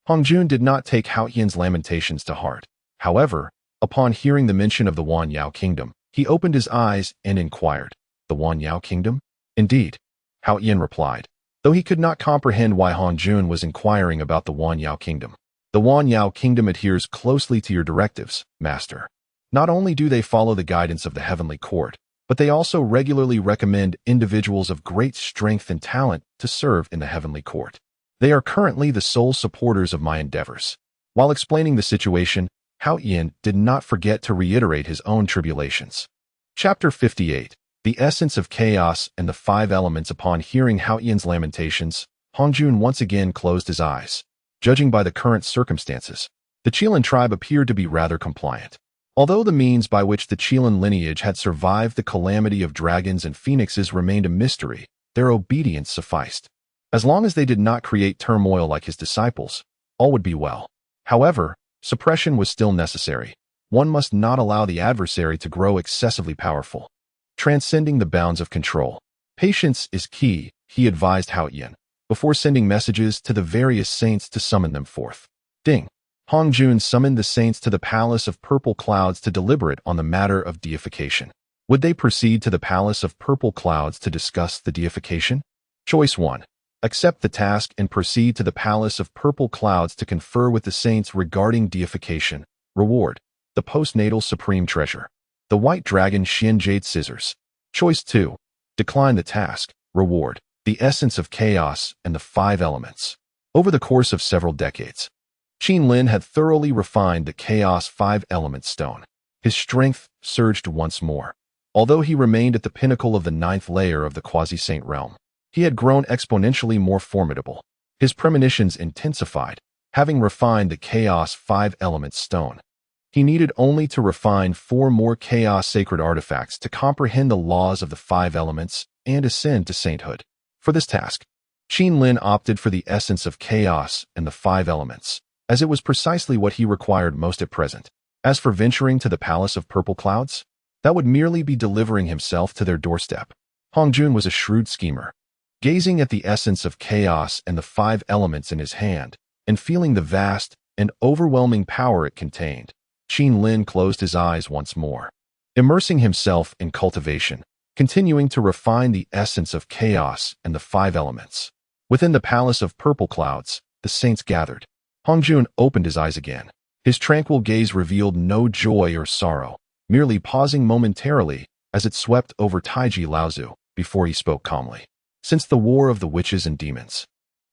Hongjun did not take Haoyan's lamentations to heart. However, upon hearing the mention of the Wanyao kingdom, he opened his eyes and inquired, "The Wanyao kingdom?" "Indeed," Haoyan replied, though he could not comprehend why Hongjun was inquiring about the Wanyao kingdom. "The Wanyao kingdom adheres closely to your directives, master. Not only do they follow the guidance of the heavenly court, but they also regularly recommend individuals of great strength and talent to serve in the heavenly court. They are currently the sole supporters of my endeavors. While explaining the situation, Hao Yin did not forget to reiterate his own tribulations. Chapter 58. The Essence of Chaos and the Five Elements. Upon hearing Hao Yin's lamentations, Hongjun once again closed his eyes. Judging by the current circumstances, the Qilin tribe appeared to be rather compliant. Although the means by which the Qilin lineage had survived the calamity of dragons and phoenixes remained a mystery, their obedience sufficed. As long as they did not create turmoil like his disciples, all would be well. However, suppression was still necessary. One must not allow the adversary to grow excessively powerful. Transcending the bounds of control. Patience is key, he advised Hao Yin, before sending messages to the various saints to summon them forth. Ding. Hongjun summoned the saints to the Palace of Purple Clouds to deliberate on the matter of deification. Would they proceed to the Palace of Purple Clouds to discuss the deification? Choice 1. Accept the task and proceed to the Palace of Purple Clouds to confer with the saints regarding deification. Reward: the postnatal supreme treasure. The White Dragon Shin Jade Scissors. Choice 2. Decline the task. Reward: the Essence of Chaos and the Five Elements. Over the course of several decades, Qin Lin had thoroughly refined the Chaos Five-Element Stone. His strength surged once more. Although he remained at the pinnacle of the 9th layer of the quasi-saint realm, he had grown exponentially more formidable. His premonitions intensified, having refined the Chaos Five-Element Stone. He needed only to refine 4 more Chaos Sacred Artifacts to comprehend the laws of the 5 elements and ascend to sainthood. For this task, Qin Lin opted for the Essence of Chaos and the 5 elements, as it was precisely what he required most at present. As for venturing to the Palace of Purple Clouds, that would merely be delivering himself to their doorstep. Hongjun was a shrewd schemer. Gazing at the Essence of Chaos and the 5 elements in his hand, and feeling the vast and overwhelming power it contained, Qin Lin closed his eyes once more. Immersing himself in cultivation, continuing to refine the Essence of Chaos and the 5 elements. Within the Palace of Purple Clouds, the saints gathered. Hongjun opened his eyes again. His tranquil gaze revealed no joy or sorrow, merely pausing momentarily as it swept over Taiji Laozu before he spoke calmly. Since the War of the Witches and Demons,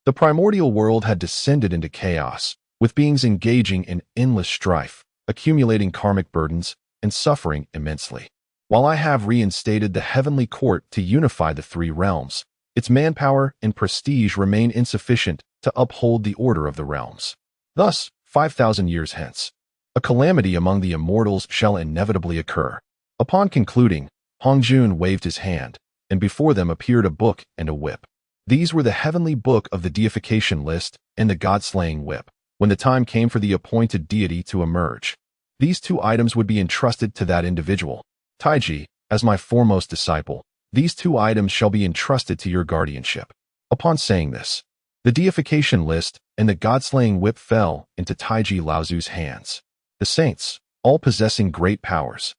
the primordial world had descended into chaos, with beings engaging in endless strife, accumulating karmic burdens, and suffering immensely. While I have reinstated the heavenly court to unify the 3 realms, its manpower and prestige remain insufficient to uphold the order of the realms. Thus, 5,000 years hence, a calamity among the immortals shall inevitably occur. Upon concluding, Hongjun waved his hand, and before them appeared a book and a whip. These were the heavenly book of the deification list and the god-slaying whip. When the time came for the appointed deity to emerge, these 2 items would be entrusted to that individual. Taiji, as my foremost disciple, these 2 items shall be entrusted to your guardianship. Upon saying this, the deification list and the god-slaying whip fell into Taiji Laozu's hands. The saints, all possessing great powers,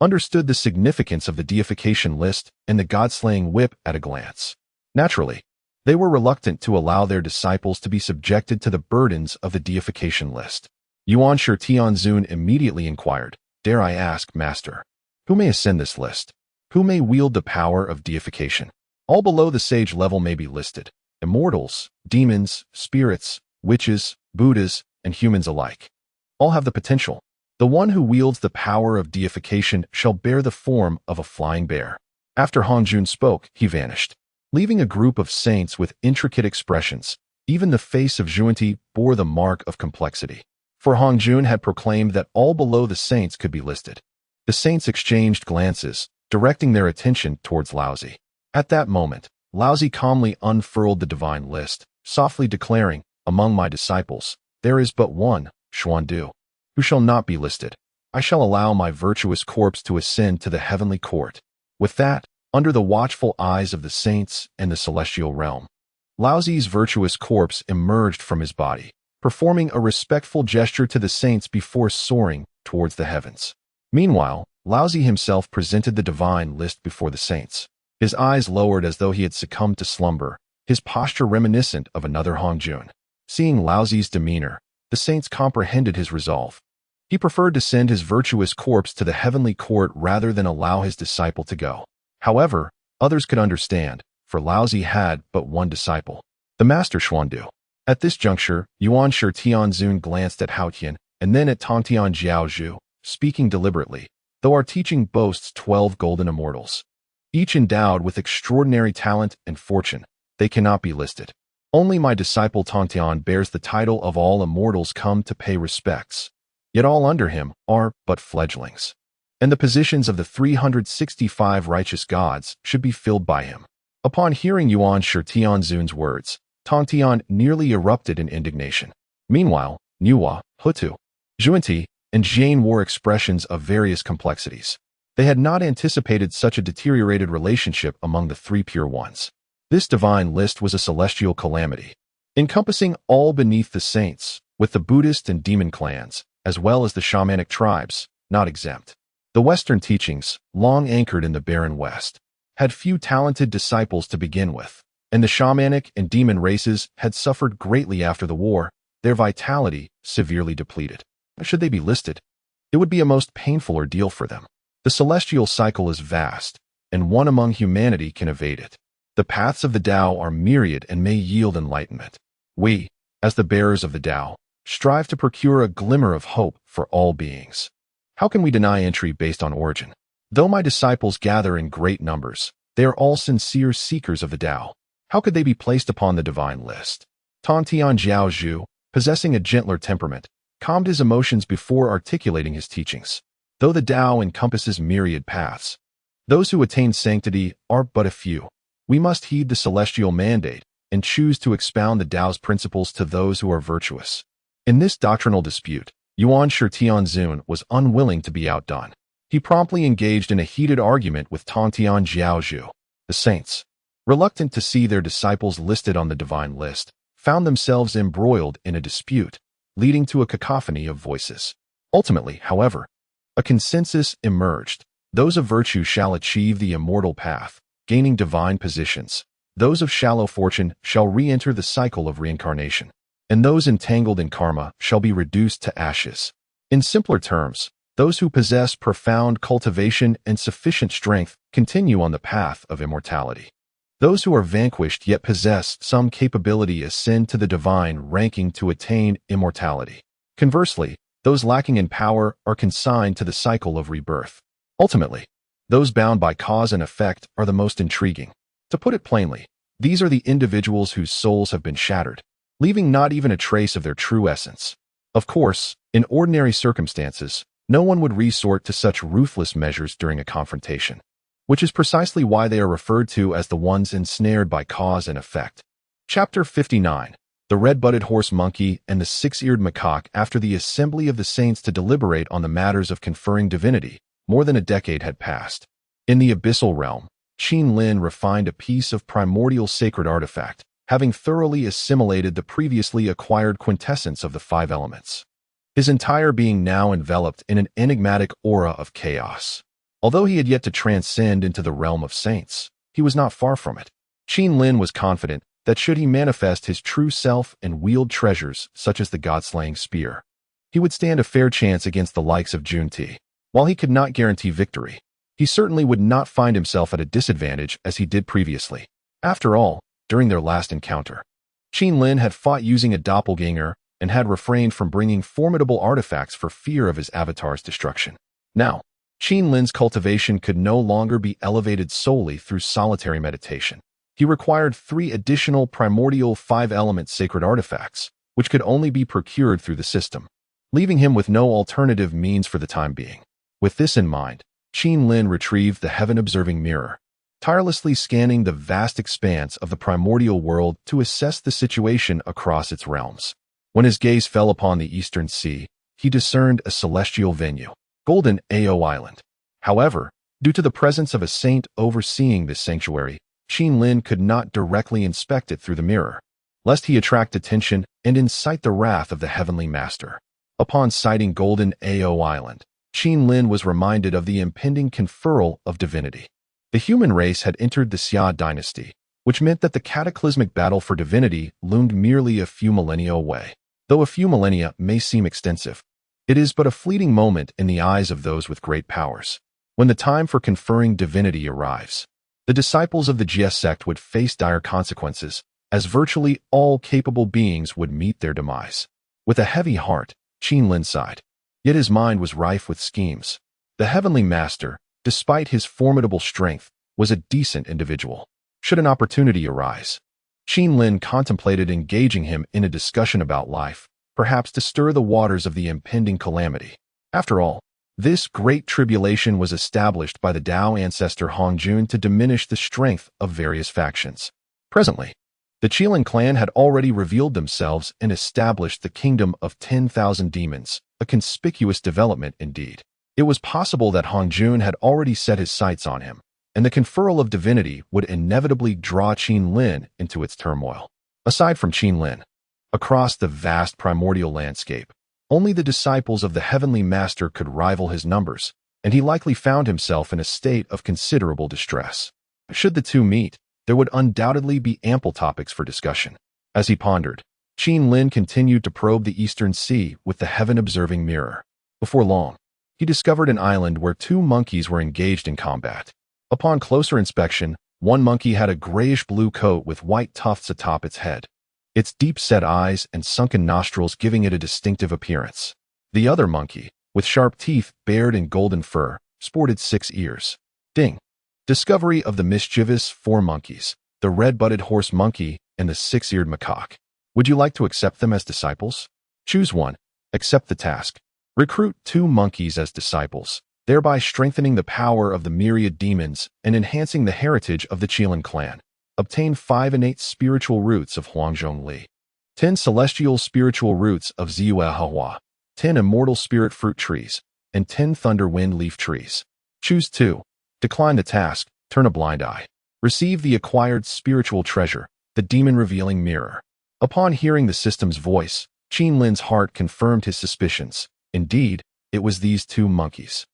understood the significance of the deification list and the god-slaying whip at a glance. Naturally, they were reluctant to allow their disciples to be subjected to the burdens of the deification list. Yuan Shi Tianzun immediately inquired, "Dare I ask, Master, who may ascend this list? Who may wield the power of deification?" All below the sage level may be listed: immortals, demons, spirits, witches, Buddhas, and humans alike. All have the potential. The one who wields the power of deification shall bear the form of a flying bear. After Hongjun spoke, he vanished, leaving a group of saints with intricate expressions. Even the face of Zhuanti bore the mark of complexity. For Hongjun had proclaimed that all below the saints could be listed. The saints exchanged glances, directing their attention towards Laozi. At that moment, Laozi calmly unfurled the divine list, softly declaring, "Among my disciples, there is but one, Xuandu, who shall not be listed. I shall allow my virtuous corpse to ascend to the heavenly court." With that, under the watchful eyes of the saints and the celestial realm, Laozi's virtuous corpse emerged from his body, performing a respectful gesture to the saints before soaring towards the heavens. Meanwhile, Laozi himself presented the divine list before the saints. His eyes lowered as though he had succumbed to slumber, his posture reminiscent of another Hongjun. Seeing Laozi's demeanor, the saints comprehended his resolve. He preferred to send his virtuous corpse to the heavenly court rather than allow his disciple to go. However, others could understand, for Laozi had but one disciple, the master Xuandu. At this juncture, Yuan Shi Tianzun glanced at Hao Tian and then at Tongtian Jiaozhu, speaking deliberately, though our teaching boasts 12 golden immortals, each endowed with extraordinary talent and fortune, they cannot be listed. Only my disciple Tongtian bears the title of all immortals come to pay respects, yet all under him are but fledglings, and the positions of the 365 righteous gods should be filled by him. Upon hearing Yuan Shi Tianzun's words, Tongtian nearly erupted in indignation. Meanwhile, Nuwa, Hutu, Zhuanti, and Jane wore expressions of various complexities. They had not anticipated such a deteriorated relationship among the three pure ones. This divine list was a celestial calamity, encompassing all beneath the saints, with the Buddhist and demon clans, as well as the shamanic tribes, not exempt. The Western teachings, long anchored in the barren West, had few talented disciples to begin with, and the shamanic and demon races had suffered greatly after the war, their vitality severely depleted. Should they be listed, it would be a most painful ordeal for them. The celestial cycle is vast, and one among humanity can evade it. The paths of the Tao are myriad and may yield enlightenment. We, as the bearers of the Tao, strive to procure a glimmer of hope for all beings. How can we deny entry based on origin? Though my disciples gather in great numbers, they are all sincere seekers of the Tao. How could they be placed upon the divine list? Tongtian Jiaozhu, possessing a gentler temperament, calmed his emotions before articulating his teachings. Though the Tao encompasses myriad paths, those who attain sanctity are but a few. We must heed the celestial mandate and choose to expound the Tao's principles to those who are virtuous. In this doctrinal dispute, Yuan Shi Tianzun was unwilling to be outdone. He promptly engaged in a heated argument with Tongtian Jiaozhu. The saints, reluctant to see their disciples listed on the divine list, found themselves embroiled in a dispute, leading to a cacophony of voices. Ultimately, however, a consensus emerged. Those of virtue shall achieve the immortal path, gaining divine positions. Those of shallow fortune shall re-enter the cycle of reincarnation, and those entangled in karma shall be reduced to ashes. In simpler terms, those who possess profound cultivation and sufficient strength continue on the path of immortality. Those who are vanquished yet possess some capability ascend to the divine ranking to attain immortality. Conversely, those lacking in power are consigned to the cycle of rebirth. Ultimately, those bound by cause and effect are the most intriguing. To put it plainly, these are the individuals whose souls have been shattered, leaving not even a trace of their true essence. Of course, in ordinary circumstances, no one would resort to such ruthless measures during a confrontation, which is precisely why they are referred to as the ones ensnared by cause and effect. Chapter 59. The Red-Butted Horse Monkey and the Six-Eared Macaque. After the assembly of the saints to deliberate on the matters of conferring divinity, more than a decade had passed. In the abyssal realm, Qin Lin refined a piece of primordial sacred artifact, having thoroughly assimilated the previously acquired quintessence of the five elements. His entire being now enveloped in an enigmatic aura of chaos. Although he had yet to transcend into the realm of saints, he was not far from it. Qin Lin was confident that should he manifest his true self and wield treasures such as the god-slaying spear, he would stand a fair chance against the likes of Junti. While he could not guarantee victory, he certainly would not find himself at a disadvantage as he did previously. After all, during their last encounter, Qin Lin had fought using a doppelganger and had refrained from bringing formidable artifacts for fear of his avatar's destruction. Now, Qin Lin's cultivation could no longer be elevated solely through solitary meditation. He required 3 additional primordial 5-element sacred artifacts, which could only be procured through the system, leaving him with no alternative means for the time being. With this in mind, Qin Lin retrieved the heaven-observing mirror, tirelessly scanning the vast expanse of the primordial world to assess the situation across its realms. When his gaze fell upon the eastern sea, he discerned a celestial venue, Golden Ao Island. However, due to the presence of a saint overseeing this sanctuary, Qin Lin could not directly inspect it through the mirror, lest he attract attention and incite the wrath of the heavenly master. Upon sighting Golden Ao Island, Qin Lin was reminded of the impending conferral of divinity. The human race had entered the Xia dynasty, which meant that the cataclysmic battle for divinity loomed merely a few millennia away. Though a few millennia may seem extensive, It is but a fleeting moment in the eyes of those with great powers. When the time for conferring divinity arrives, the disciples of the Jie sect would face dire consequences, as virtually all capable beings would meet their demise. With a heavy heart, Qin sighed. Yet his mind was rife with schemes. The Heavenly Master, despite his formidable strength, was a decent individual. Should an opportunity arise, Qin contemplated engaging him in a discussion about life, perhaps to stir the waters of the impending calamity. After all, this great tribulation was established by the Tao ancestor Hongjun to diminish the strength of various factions. Presently, the Qilin clan had already revealed themselves and established the kingdom of 10,000 demons, a conspicuous development indeed. It was possible that Hongjun had already set his sights on him, and the conferral of divinity would inevitably draw Qin into its turmoil. Aside from Qin, across the vast primordial landscape, only the disciples of the Heavenly Master could rival his numbers, and he likely found himself in a state of considerable distress. Should the two meet, there would undoubtedly be ample topics for discussion. As he pondered, Qin continued to probe the eastern sea with the heaven-observing mirror. Before long, he discovered an island where two monkeys were engaged in combat. Upon closer inspection, one monkey had a grayish-blue coat with white tufts atop its head, its deep-set eyes and sunken nostrils giving it a distinctive appearance. The other monkey, with sharp teeth bared in golden fur, sported 6 ears. Ding! Discovery of the mischievous 4 monkeys, the red-butted horse monkey and the 6-eared macaque. Would you like to accept them as disciples? Choose one. Accept the task. Recruit 2 monkeys as disciples, thereby strengthening the power of the myriad demons and enhancing the heritage of the Qilin clan. Obtain 5 innate spiritual roots of Huangzhong Li, 10 celestial spiritual roots of Ziyue Hua, 10 immortal spirit fruit trees, and 10 thunder wind leaf trees. Choose 2. Decline the task, turn a blind eye. Receive the acquired spiritual treasure, the demon-revealing mirror. Upon hearing the system's voice, Qin's heart confirmed his suspicions. Indeed, it was these 2 monkeys.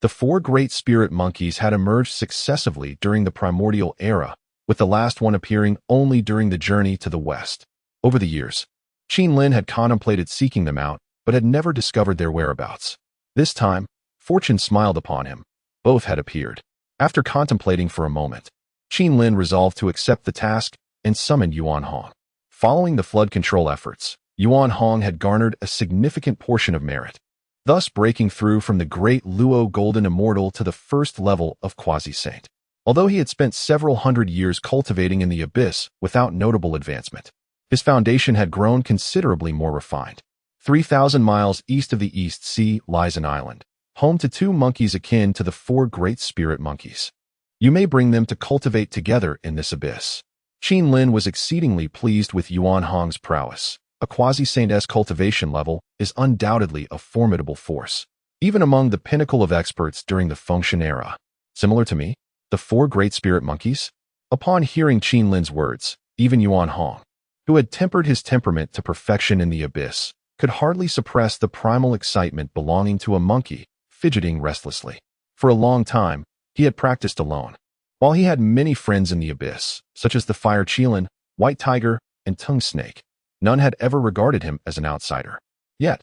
The 4 great spirit monkeys had emerged successively during the primordial era, with the last one appearing only during the journey to the west. Over the years, Qin had contemplated seeking them out, but had never discovered their whereabouts. This time, fortune smiled upon him. Both had appeared. After contemplating for a moment, Qin resolved to accept the task and summoned Yuan Hong. Following the flood control efforts, Yuan Hong had garnered a significant portion of merit, thus breaking through from the great Luo Golden Immortal to the first level of Quasi-Saint. Although he had spent several hundred years cultivating in the abyss without notable advancement, his foundation had grown considerably more refined. 3,000 miles east of the East Sea lies an island, home to 2 monkeys akin to the 4 great spirit monkeys. You may bring them to cultivate together in this abyss. Qin was exceedingly pleased with Yuan Hong's prowess. A Quasi-Saint-esque cultivation level is undoubtedly a formidable force, even among the pinnacle of experts during the Fengshen era. Similar to me, the 4 great spirit monkeys? Upon hearing Qin's words, even Yuan Hong, who had tempered his temperament to perfection in the abyss, could hardly suppress the primal excitement belonging to a monkey, fidgeting restlessly. For a long time, he had practiced alone. While he had many friends in the abyss, such as the Fire Qilin, White Tiger, and Tongue Snake, none had ever regarded him as an outsider. Yet,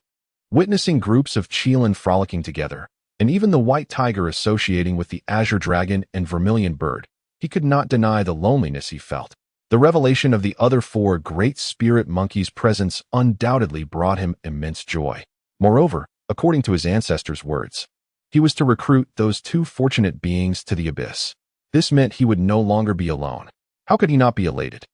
witnessing groups of Qilin frolicking together, and even the White Tiger associating with the Azure Dragon and Vermilion Bird, he could not deny the loneliness he felt. The revelation of the other 4 great spirit monkeys' presence undoubtedly brought him immense joy. Moreover, according to his ancestors' words, he was to recruit those 2 fortunate beings to the abyss. This meant he would no longer be alone. How could he not be elated?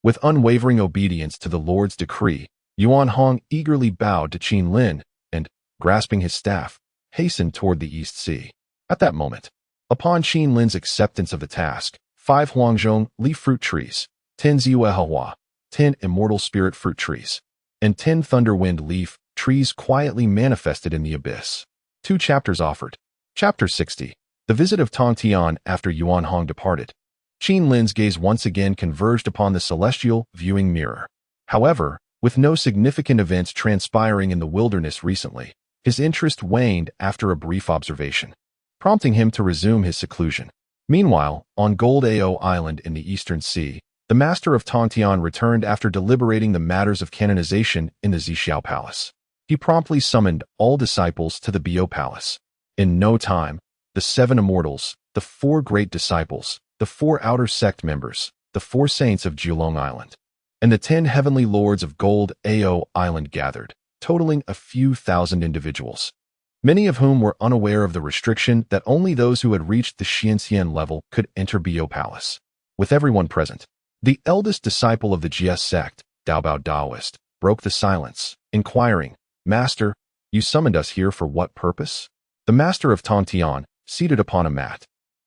With unwavering obedience to the Lord's decree, Yuan Hong eagerly bowed to Qin and, grasping his staff, hastened toward the East Sea. At that moment, upon Qin's acceptance of the task, 5 Huangzhong leaf fruit trees, 10 Ziyue Hua, 10 immortal spirit fruit trees, and 10 thunderwind leaf trees quietly manifested in the abyss. 2 chapters offered. Chapter 60. The visit of Tong Tian after Yuan Hong departed. Qin's gaze once again converged upon the celestial viewing mirror. However, with no significant events transpiring in the wilderness recently, his interest waned after a brief observation, prompting him to resume his seclusion. Meanwhile, on Gold Ao Island in the Eastern Sea, the master of Tongtian returned after deliberating the matters of canonization in the Zixiao Palace. he promptly summoned all disciples to the Bio Palace. In no time, the 7 immortals, the 4 great disciples, the 4 outer sect members, the 4 saints of Julong Island, and the 10 heavenly lords of Gold Ao Island gathered, totaling a few thousand individuals, many of whom were unaware of the restriction that only those who had reached the Xianxian level could enter Bio Palace. With everyone present, the eldest disciple of the GS sect, Daobao Daoist, broke the silence, inquiring, "Master, you summoned us here for what purpose?" The master of Tontian, seated upon a mat,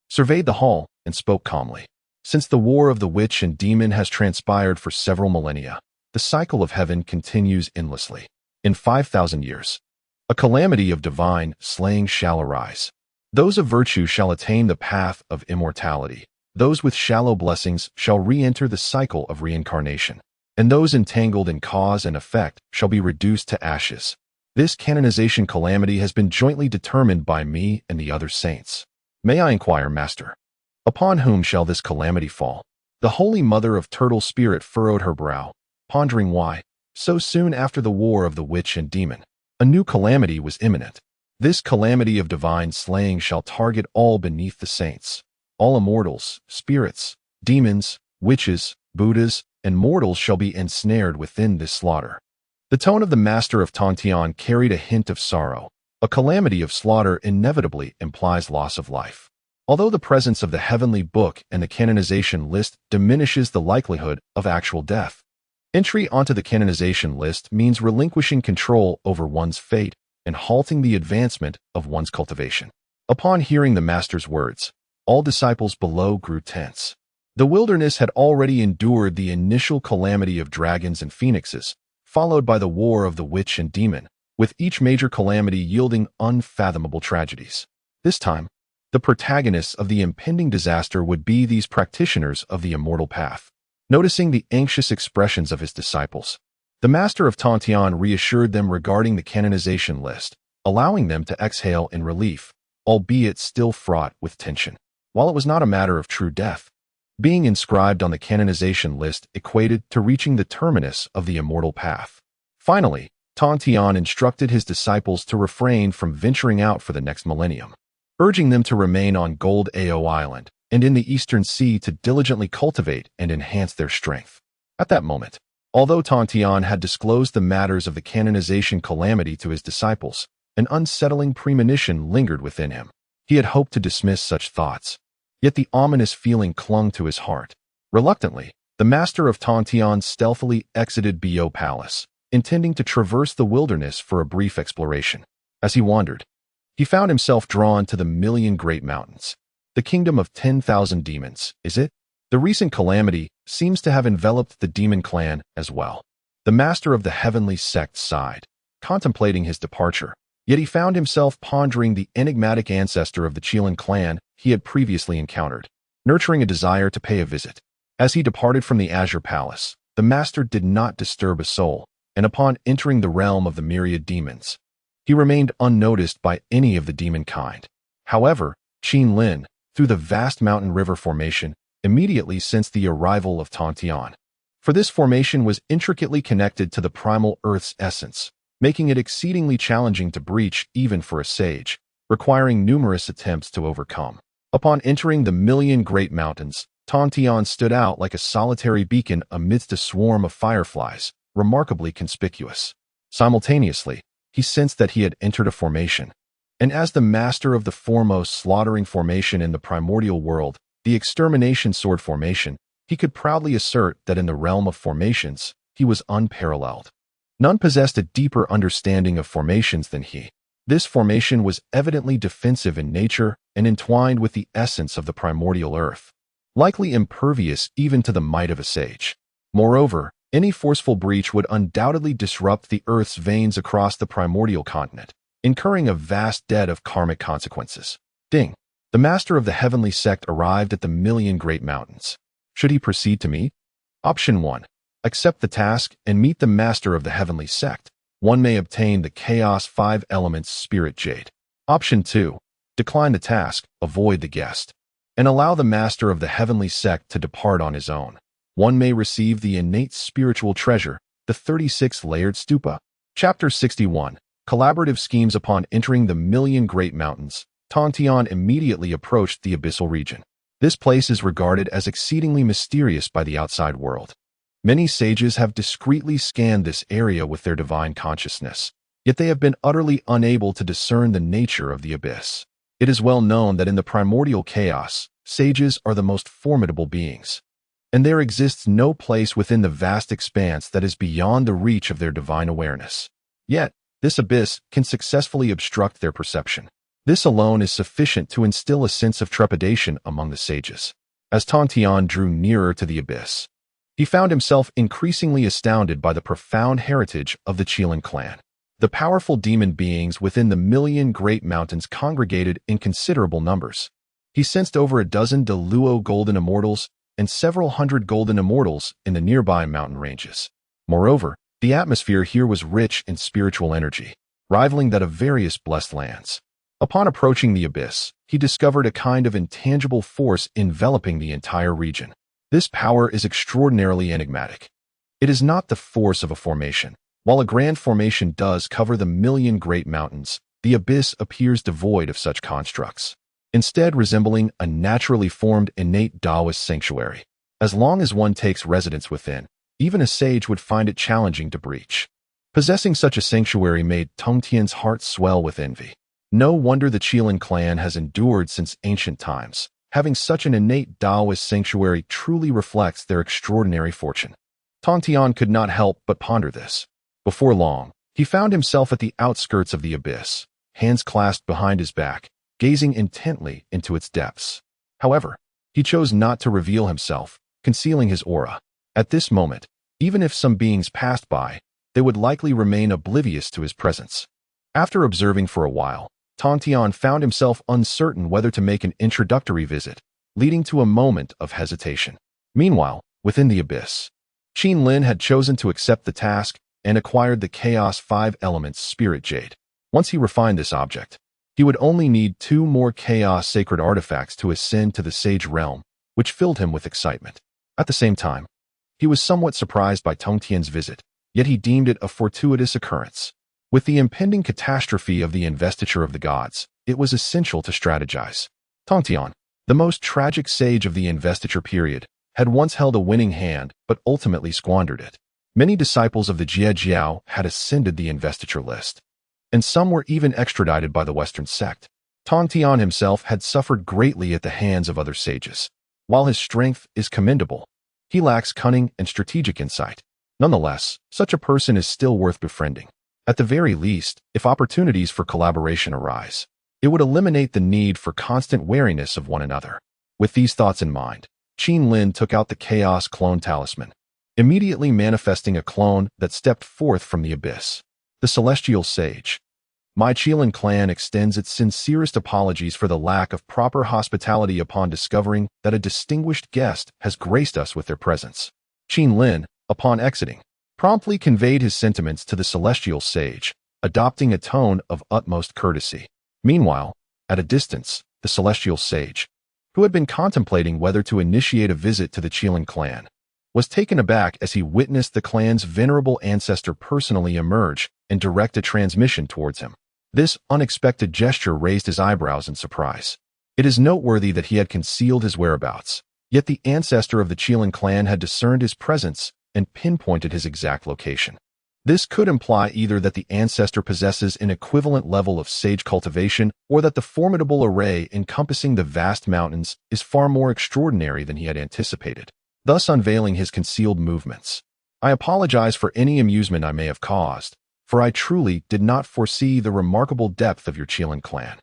surveyed the hall and spoke calmly. Since the war of the witch and demon has transpired for several millennia, the cycle of heaven continues endlessly. In 5,000 years, a calamity of divine slaying shall arise. Those of virtue shall attain the path of immortality. Those with shallow blessings shall re-enter the cycle of reincarnation, and those entangled in cause and effect shall be reduced to ashes. This canonization calamity has been jointly determined by me and the other saints. May I inquire, Master, upon whom shall this calamity fall? The Holy Mother of Turtle Spirit furrowed her brow, pondering why, so soon after the war of the witch and demon, a new calamity was imminent. This calamity of divine slaying shall target all beneath the saints. All immortals, spirits, demons, witches, Buddhas, and mortals shall be ensnared within this slaughter. The tone of the master of Tontian carried a hint of sorrow. A calamity of slaughter inevitably implies loss of life. Although the presence of the heavenly book and the canonization list diminishes the likelihood of actual death, entry onto the canonization list means relinquishing control over one's fate and halting the advancement of one's cultivation. Upon hearing the master's words, all disciples below grew tense. The wilderness had already endured the initial calamity of dragons and phoenixes, followed by the war of the witch and demon, with each major calamity yielding unfathomable tragedies. This time, the protagonists of the impending disaster would be these practitioners of the immortal path. Noticing the anxious expressions of his disciples, the master of Tontian reassured them regarding the canonization list, allowing them to exhale in relief, albeit still fraught with tension. While it was not a matter of true death, being inscribed on the canonization list equated to reaching the terminus of the immortal path. Finally, Tontian instructed his disciples to refrain from venturing out for the next millennium, urging them to remain on Gold Ao Island and in the Eastern Sea to diligently cultivate and enhance their strength. At that moment, although Tontian had disclosed the matters of the canonization calamity to his disciples, an unsettling premonition lingered within him. He had hoped to dismiss such thoughts, yet the ominous feeling clung to his heart. Reluctantly, the master of Tontian stealthily exited Bio Palace, intending to traverse the wilderness for a brief exploration. As he wandered, he found himself drawn to the Million Great Mountains. The kingdom of 10,000 demons, is it? The recent calamity seems to have enveloped the demon clan as well. The master of the heavenly sect sighed, contemplating his departure, yet he found himself pondering the enigmatic ancestor of the Qilin clan he had previously encountered, nurturing a desire to pay a visit. As he departed from the Azure Palace, the master did not disturb a soul, and upon entering the realm of the myriad demons, he remained unnoticed by any of the demon kind. However, Qin Lin, through the vast mountain river formation, immediately sensed the arrival of Tontian. For this formation was intricately connected to the primal earth's essence, making it exceedingly challenging to breach even for a sage, requiring numerous attempts to overcome. Upon entering the Million Great Mountains, Tontian stood out like a solitary beacon amidst a swarm of fireflies, remarkably conspicuous. Simultaneously, he sensed that he had entered a formation, and as the master of the foremost slaughtering formation in the primordial world, the Extermination Sword Formation, he could proudly assert that in the realm of formations, he was unparalleled. None possessed a deeper understanding of formations than he. This formation was evidently defensive in nature and entwined with the essence of the primordial earth, likely impervious even to the might of a sage. Moreover, any forceful breach would undoubtedly disrupt the earth's veins across the primordial continent, incurring a vast debt of karmic consequences. Ding! The master of the heavenly sect arrived at the Million Great Mountains. Should he proceed to meet? Option 1. Accept the task and meet the master of the heavenly sect. One may obtain the Chaos 5 Elements Spirit Jade. Option 2. Decline the task, avoid the guest, and allow the master of the heavenly sect to depart on his own. One may receive the innate spiritual treasure, the 36 layered stupa. Chapter 61. Collaborative Schemes. Upon entering the Million Great Mountains, Tongtian immediately approached the abyssal region. This place is regarded as exceedingly mysterious by the outside world. Many sages have discreetly scanned this area with their divine consciousness, yet they have been utterly unable to discern the nature of the abyss. It is well known that in the primordial chaos, sages are the most formidable beings, and there exists no place within the vast expanse that is beyond the reach of their divine awareness. Yet, this abyss can successfully obstruct their perception. This alone is sufficient to instill a sense of trepidation among the sages. As Tongtian drew nearer to the abyss, he found himself increasingly astounded by the profound heritage of the Kirin clan. The powerful demon beings within the Million Great Mountains congregated in considerable numbers. He sensed over a dozen Deluo golden immortals and several hundred golden immortals in the nearby mountain ranges. Moreover, the atmosphere here was rich in spiritual energy, rivaling that of various blessed lands. Upon approaching the abyss, he discovered a kind of intangible force enveloping the entire region. This power is extraordinarily enigmatic. It is not the force of a formation. While a grand formation does cover the Million Great Mountains, the abyss appears devoid of such constructs, instead resembling a naturally formed innate Taoist sanctuary. As long as one takes residence within, even a sage would find it challenging to breach. Possessing such a sanctuary made Tongtian's heart swell with envy. No wonder the Kirin clan has endured since ancient times. Having such an innate Taoist sanctuary truly reflects their extraordinary fortune. Tongtian could not help but ponder this. Before long, he found himself at the outskirts of the abyss, hands clasped behind his back, gazing intently into its depths. However, he chose not to reveal himself, concealing his aura. At this moment, even if some beings passed by, they would likely remain oblivious to his presence. After observing for a while, Tongtian found himself uncertain whether to make an introductory visit, leading to a moment of hesitation. Meanwhile, within the abyss, Qin had chosen to accept the task and acquired the Chaos 5 Elements Spirit Jade. Once he refined this object, he would only need 2 more Chaos Sacred Artifacts to ascend to the Sage Realm, which filled him with excitement. At the same time, he was somewhat surprised by Tongtian's visit, yet he deemed it a fortuitous occurrence. With the impending catastrophe of the investiture of the gods, it was essential to strategize. Tongtian, the most tragic sage of the investiture period, had once held a winning hand but ultimately squandered it. Many disciples of the Jie Jiao had ascended the investiture list, and some were even extradited by the Western sect. Tongtian himself had suffered greatly at the hands of other sages. While his strength is commendable, he lacks cunning and strategic insight. Nonetheless, such a person is still worth befriending. At the very least, if opportunities for collaboration arise, it would eliminate the need for constant wariness of one another. With these thoughts in mind, Qin took out the Chaos Clone Talisman, immediately manifesting a clone that stepped forth from the abyss. The Celestial Sage. My Kirin clan extends its sincerest apologies for the lack of proper hospitality upon discovering that a distinguished guest has graced us with their presence. Qin, upon exiting, promptly conveyed his sentiments to the Celestial Sage, adopting a tone of utmost courtesy. Meanwhile, at a distance, the Celestial Sage, who had been contemplating whether to initiate a visit to the Kirin clan, was taken aback as he witnessed the clan's venerable ancestor personally emerge and direct a transmission towards him. This unexpected gesture raised his eyebrows in surprise. It is noteworthy that he had concealed his whereabouts, yet the ancestor of the Kirin clan had discerned his presence and pinpointed his exact location. This could imply either that the ancestor possesses an equivalent level of sage cultivation or that the formidable array encompassing the vast mountains is far more extraordinary than he had anticipated, thus unveiling his concealed movements. I apologize for any amusement I may have caused, for I truly did not foresee the remarkable depth of your Kirin clan.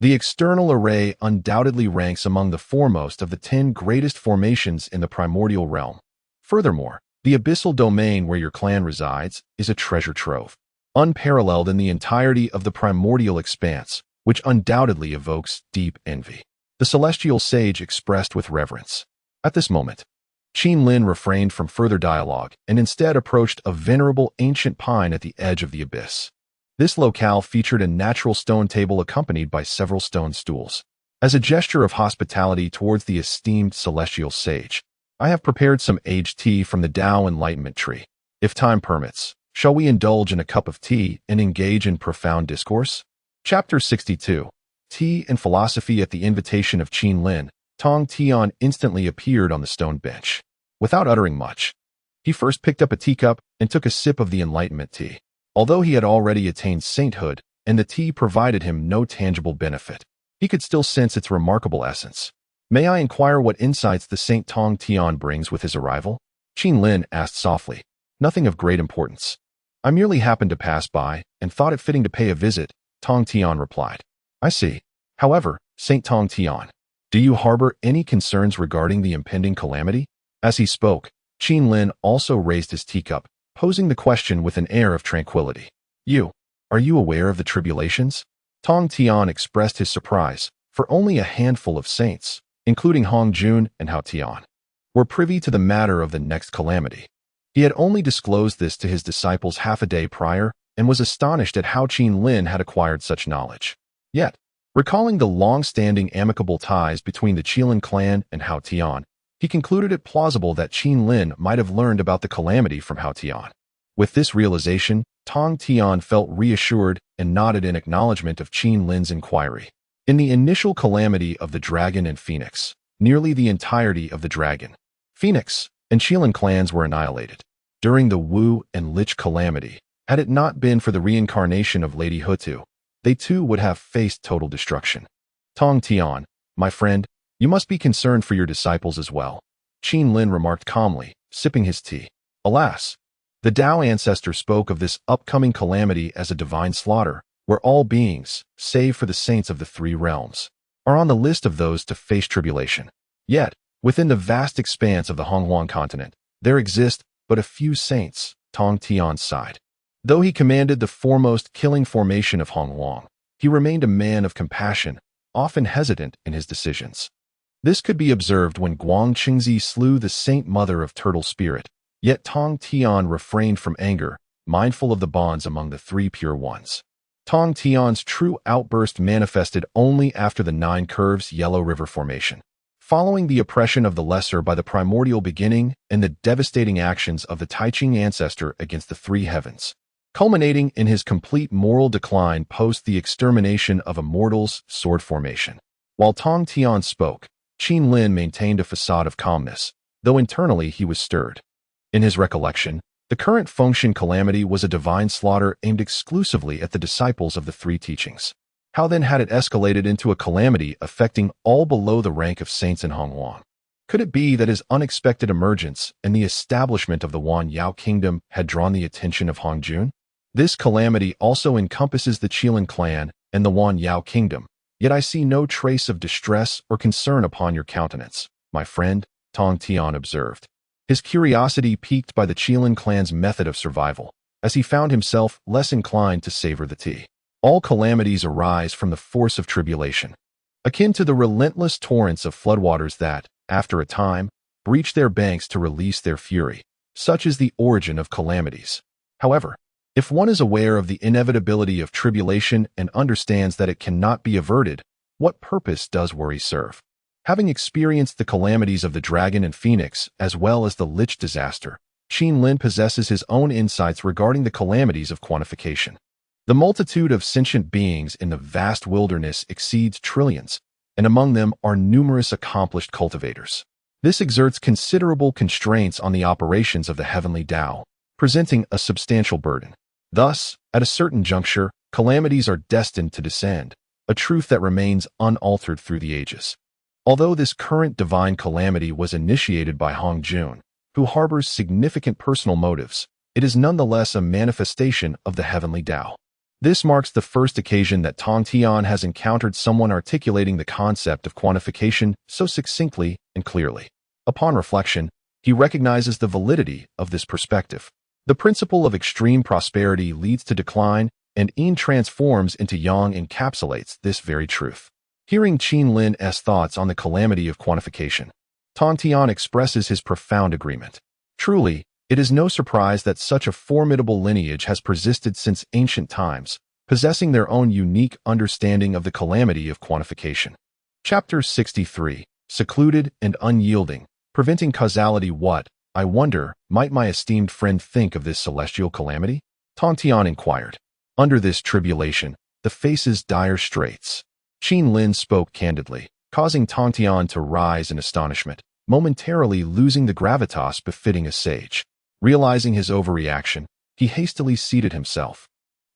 The external array undoubtedly ranks among the foremost of the 10 greatest formations in the primordial realm. Furthermore, the abyssal domain where your clan resides is a treasure trove, unparalleled in the entirety of the primordial expanse, which undoubtedly evokes deep envy. The Celestial Sage expressed with reverence. At this moment, Qin refrained from further dialogue and instead approached a venerable ancient pine at the edge of the abyss. This locale featured a natural stone table accompanied by several stone stools. As a gesture of hospitality towards the esteemed Celestial Sage, I have prepared some aged tea from the Tao Enlightenment tree. If time permits, Shall we indulge in a cup of tea and engage in profound discourse? Chapter 62. Tea and Philosophy. At the invitation of Qin Lin, Tong Tian instantly appeared on the stone bench. Without uttering much, he first picked up a teacup and took a sip of the enlightenment tea. Although he had already attained sainthood, and the tea provided him no tangible benefit, he could still sense its remarkable essence. May I inquire what insights the Saint Tong Tian brings with his arrival? Qin Lin asked softly. Nothing of great importance. I merely happened to pass by and thought it fitting to pay a visit, Tong Tian replied. I see. However, Saint Tong Tian, do you harbor any concerns regarding the impending calamity? As he spoke, Qin Lin also raised his teacup, posing the question with an air of tranquility. Are you aware of the tribulations? Tong Tian expressed his surprise, for only a handful of saints, including Hong Jun and Hao Tian, were privy to the matter of the next calamity. He had only disclosed this to his disciples half a day prior and was astonished at how Qin Lin had acquired such knowledge. Yet, recalling the long-standing amicable ties between the Qilin clan and Hao Tian, he concluded it plausible that Qin Lin might have learned about the calamity from Hao Tian. With this realization, Tong Tian felt reassured and nodded in acknowledgement of Qin Lin's inquiry. In the initial calamity of the dragon and phoenix, nearly the entirety of the dragon, phoenix, and Qilin clans were annihilated. During the Wu and Lich calamity, had it not been for the reincarnation of Lady Hutu, they too would have faced total destruction. Tong Tian, my friend, you must be concerned for your disciples as well, Qin Lin remarked calmly, sipping his tea. Alas, the Tao ancestor spoke of this upcoming calamity as a divine slaughter, where all beings, save for the saints of the three realms, are on the list of those to face tribulation. Yet, within the vast expanse of the Honghuang continent, there exist but a few saints, Tong Tian sighed. Though he commanded the foremost killing formation of Honghuang, he remained a man of compassion, often hesitant in his decisions. This could be observed when Guang Qingzi slew the saint mother of Turtle Spirit, yet Tong Tian refrained from anger, mindful of the bonds among the three pure ones. Tong Tian's true outburst manifested only after the Nine Curves Yellow River formation. Following the oppression of the lesser by the primordial beginning and the devastating actions of the Taiqing ancestor against the three heavens, culminating in his complete moral decline post the extermination of immortals' sword formation. While Tong Tian spoke, Qin Lin maintained a facade of calmness, though internally he was stirred. In his recollection, the current Fengshen calamity was a divine slaughter aimed exclusively at the disciples of the three teachings. How then had it escalated into a calamity affecting all below the rank of saints in Honghuang? Could it be that his unexpected emergence and the establishment of the Wan Yao kingdom had drawn the attention of Hong Jun? This calamity also encompasses the Qilin clan and the Wan Yao kingdom, yet I see no trace of distress or concern upon your countenance, my friend, Tong Tian observed. His curiosity piqued by the Qilin clan's method of survival, as he found himself less inclined to savor the tea. All calamities arise from the force of tribulation, akin to the relentless torrents of floodwaters that, after a time, breach their banks to release their fury. Such is the origin of calamities. However, if one is aware of the inevitability of tribulation and understands that it cannot be averted, what purpose does worry serve? Having experienced the calamities of the dragon and phoenix as well as the Lich disaster, Qin Lin possesses his own insights regarding the calamities of quantification. The multitude of sentient beings in the vast wilderness exceeds trillions, and among them are numerous accomplished cultivators. This exerts considerable constraints on the operations of the heavenly Tao, presenting a substantial burden. Thus, at a certain juncture, calamities are destined to descend, a truth that remains unaltered through the ages. Although this current divine calamity was initiated by Hong Jun, who harbors significant personal motives, it is nonetheless a manifestation of the heavenly Tao. This marks the first occasion that Tong Tian has encountered someone articulating the concept of quantification so succinctly and clearly. Upon reflection, he recognizes the validity of this perspective. The principle of extreme prosperity leads to decline, and yin transforms into yang encapsulates this very truth. Hearing Qin Lin's thoughts on the calamity of quantification, Tong Tian expresses his profound agreement. Truly, it is no surprise that such a formidable lineage has persisted since ancient times, possessing their own unique understanding of the calamity of quantification. Chapter 63. Secluded and unyielding, preventing causality. What, I wonder, might my esteemed friend think of this celestial calamity? Tong Tian inquired. Under this tribulation, the face's dire straits. Qin Lin spoke candidly, causing Tong Tian to rise in astonishment, momentarily losing the gravitas befitting a sage. Realizing his overreaction, he hastily seated himself.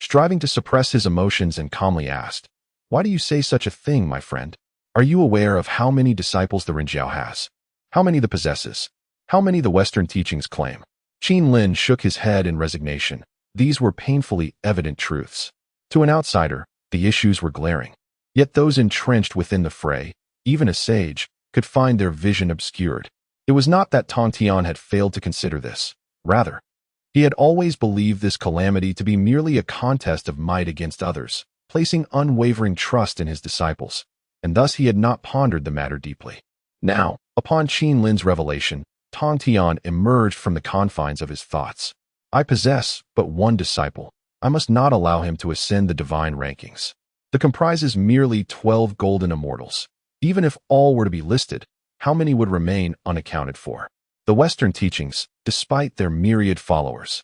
Striving to suppress his emotions and calmly asked, "Why do you say such a thing, my friend? Are you aware of how many disciples the Rinjiao has? How many the possesses? How many the Western teachings claim?" Qin Lin shook his head in resignation. These were painfully evident truths. To an outsider, the issues were glaring. Yet those entrenched within the fray, even a sage, could find their vision obscured. It was not that Tong Tian had failed to consider this. Rather, he had always believed this calamity to be merely a contest of might against others, placing unwavering trust in his disciples, and thus he had not pondered the matter deeply. Now, upon Qin Lin's revelation, Tong Tian emerged from the confines of his thoughts. I possess but one disciple. I must not allow him to ascend the divine rankings. The comprises merely 12 golden immortals. Even if all were to be listed, how many would remain unaccounted for? The Western teachings, despite their myriad followers,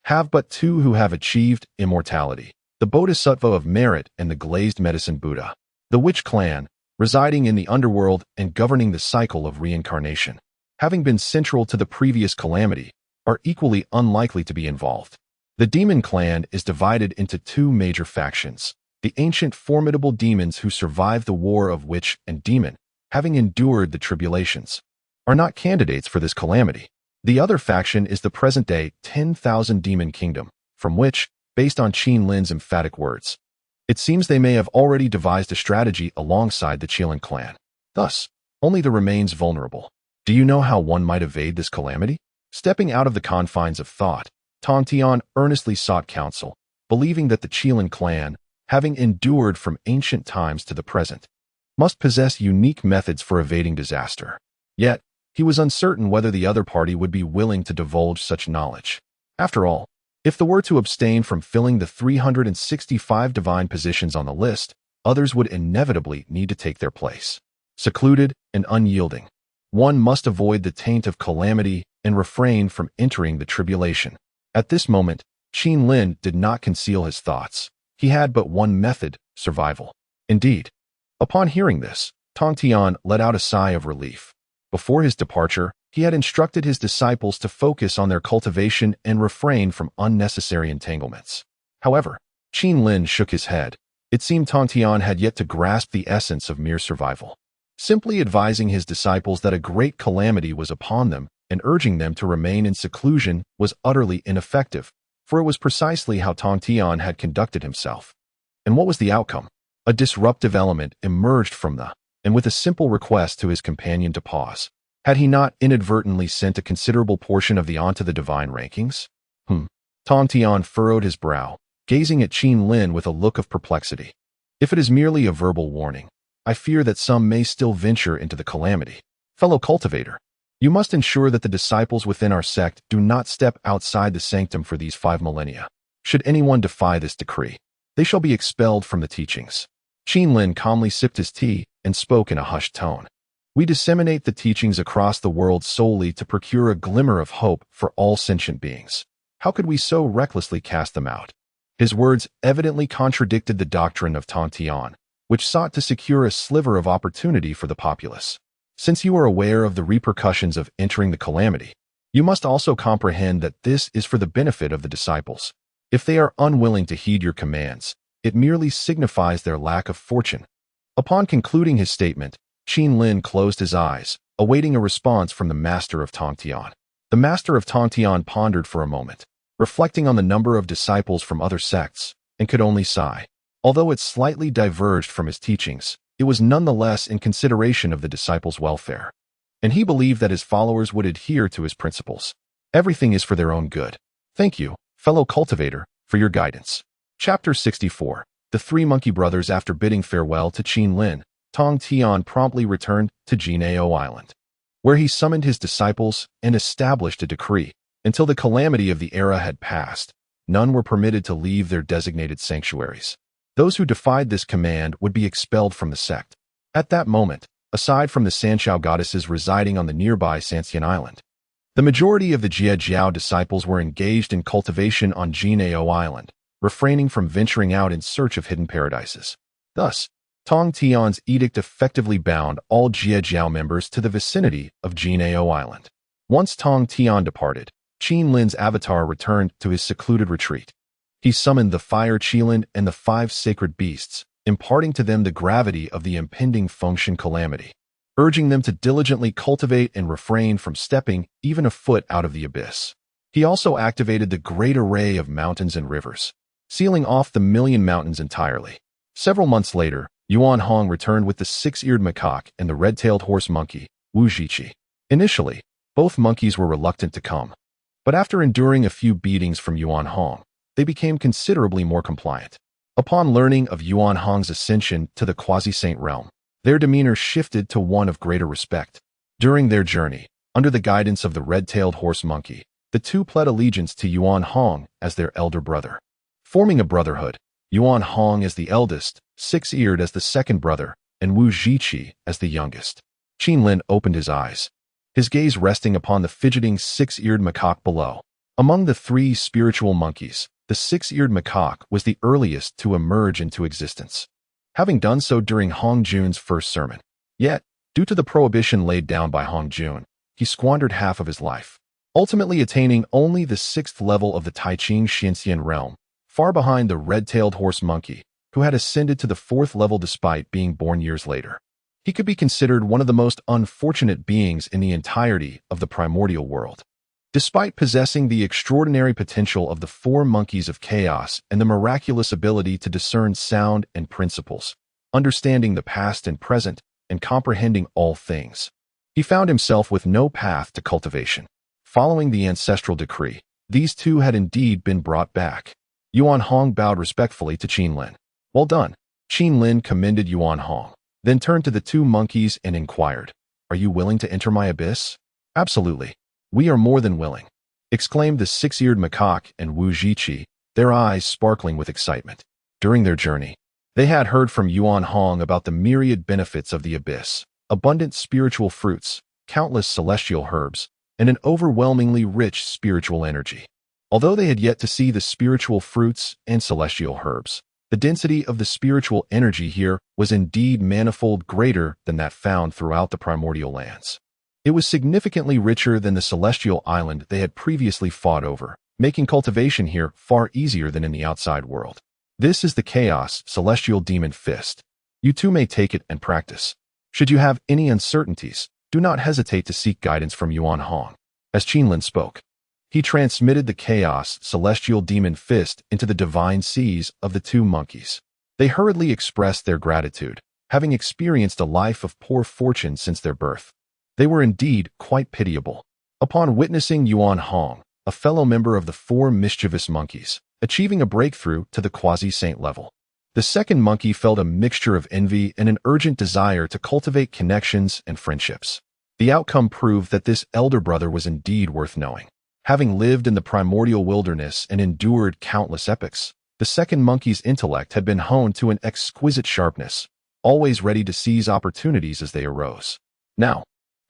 have but two who have achieved immortality: the Bodhisattva of merit and the glazed medicine Buddha. The witch clan, residing in the underworld and governing the cycle of reincarnation, having been central to the previous calamity, are equally unlikely to be involved. The demon clan is divided into two major factions. The ancient formidable demons who survived the war of witch and demon, having endured the tribulations, are not candidates for this calamity. The other faction is the present-day 10,000 demon kingdom, from which, based on Qin Lin's emphatic words, it seems they may have already devised a strategy alongside the Qilin clan. Thus, only the remains vulnerable. Do you know how one might evade this calamity? Stepping out of the confines of thought, Tong Tian earnestly sought counsel, believing that the Qilin clan, having endured from ancient times to the present, must possess unique methods for evading disaster. Yet, he was uncertain whether the other party would be willing to divulge such knowledge. After all, if they were to abstain from filling the 365 divine positions on the list, others would inevitably need to take their place. Secluded and unyielding, one must avoid the taint of calamity and refrain from entering the tribulation. At this moment, Qin Lin did not conceal his thoughts. He had but one method: survival. Indeed, upon hearing this, Tong Tian let out a sigh of relief. Before his departure, he had instructed his disciples to focus on their cultivation and refrain from unnecessary entanglements. However, Qin Lin shook his head. It seemed Tong Tian had yet to grasp the essence of mere survival. Simply advising his disciples that a great calamity was upon them and urging them to remain in seclusion was utterly ineffective, for it was precisely how Tong Tian had conducted himself. And what was the outcome? A disruptive element emerged from and with a simple request to his companion to pause. Had he not inadvertently sent a considerable portion of the onto the divine rankings? Tong Tian furrowed his brow, gazing at Qin Lin with a look of perplexity. If it is merely a verbal warning, I fear that some may still venture into the calamity. Fellow cultivator, you must ensure that the disciples within our sect do not step outside the sanctum for these 5 millennia. Should anyone defy this decree, they shall be expelled from the teachings. Qin Lin calmly sipped his tea and spoke in a hushed tone. We disseminate the teachings across the world solely to procure a glimmer of hope for all sentient beings. How could we so recklessly cast them out? His words evidently contradicted the doctrine of Tong Tian, which sought to secure a sliver of opportunity for the populace. Since you are aware of the repercussions of entering the calamity, you must also comprehend that this is for the benefit of the disciples. If they are unwilling to heed your commands, it merely signifies their lack of fortune. Upon concluding his statement, Qin Lin closed his eyes, awaiting a response from the master of Tong Tian. The master of Tong Tian pondered for a moment, reflecting on the number of disciples from other sects, and could only sigh. Although it slightly diverged from his teachings, it was nonetheless in consideration of the disciples' welfare, and he believed that his followers would adhere to his principles. Everything is for their own good. Thank you, fellow cultivator, for your guidance. Chapter 64. The 3 monkey brothers. After bidding farewell to Qin Lin, Tong Tian promptly returned to Jinao Island, where he summoned his disciples and established a decree. Until the calamity of the era had passed, none were permitted to leave their designated sanctuaries. Those who defied this command would be expelled from the sect. At that moment, aside from the Sanshao goddesses residing on the nearby Sanxian Island, The majority of the Jie Jiao disciples were engaged in cultivation on Jinao Island, refraining from venturing out in search of hidden paradises. Thus, Tong Tian's edict effectively bound all Jie Jiao members to the vicinity of Jinao Island. Once Tong Tian departed, Qin Lin's avatar returned to his secluded retreat. He summoned the fire Qilin and the 5 sacred beasts, imparting to them the gravity of the impending Fengshen calamity, urging them to diligently cultivate and refrain from stepping even a foot out of the abyss. He also activated the great array of mountains and rivers, sealing off the Million Mountains entirely. Several months later, Yuan Hong returned with the 6-eared macaque and the red-tailed horse monkey, Wu Zhiqi. Initially, both monkeys were reluctant to come, but after enduring a few beatings from Yuan Hong, they became considerably more compliant. Upon learning of Yuan Hong's ascension to the quasi-saint realm, their demeanor shifted to one of greater respect. During their journey, under the guidance of the red-tailed horse monkey, the two pled allegiance to Yuan Hong as their elder brother. Forming a brotherhood, Yuan Hong as the eldest, 6-eared as the second brother, and Wu Zhiqi as the youngest. Qin Lin opened his eyes, his gaze resting upon the fidgeting 6-eared macaque below. Among the 3 spiritual monkeys, the 6-eared macaque was the earliest to emerge into existence, having done so during Hong Jun's first sermon. Yet, due to the prohibition laid down by Hong Jun, he squandered half of his life, ultimately attaining only the 6th level of the Taiqing Xianxian realm, far behind the red-tailed horse monkey, who had ascended to the 4th level despite being born years later. He could be considered one of the most unfortunate beings in the entirety of the primordial world. Despite possessing the extraordinary potential of the 4 monkeys of chaos and the miraculous ability to discern sound and principles, understanding the past and present, and comprehending all things, he found himself with no path to cultivation. Following the ancestral decree, these 2 had indeed been brought back. Yuan Hong bowed respectfully to Qin Lin. Well done. Qin Lin commended Yuan Hong, then turned to the 2 monkeys and inquired, "Are you willing to enter my abyss?" "Absolutely. We are more than willing," exclaimed the 6-eared macaque and Wu Zhiqi, their eyes sparkling with excitement. During their journey, they had heard from Yuan Hong about the myriad benefits of the abyss, abundant spiritual fruits, countless celestial herbs, and an overwhelmingly rich spiritual energy. Although they had yet to see the spiritual fruits and celestial herbs, the density of the spiritual energy here was indeed manifold greater than that found throughout the primordial lands. It was significantly richer than the celestial island they had previously fought over, making cultivation here far easier than in the outside world. This is the Chaos Celestial Demon Fist. You too may take it and practice. Should you have any uncertainties, do not hesitate to seek guidance from Yuan Hong. As Qin Lin spoke, he transmitted the Chaos Celestial Demon Fist into the divine seas of the 2 monkeys. They hurriedly expressed their gratitude, having experienced a life of poor fortune since their birth. They were indeed quite pitiable. Upon witnessing Yuan Hong, a fellow member of the 4 mischievous monkeys, achieving a breakthrough to the quasi-saint level, the second monkey felt a mixture of envy and an urgent desire to cultivate connections and friendships. The outcome proved that this elder brother was indeed worth knowing. Having lived in the primordial wilderness and endured countless epochs, the second monkey's intellect had been honed to an exquisite sharpness, always ready to seize opportunities as they arose. Now,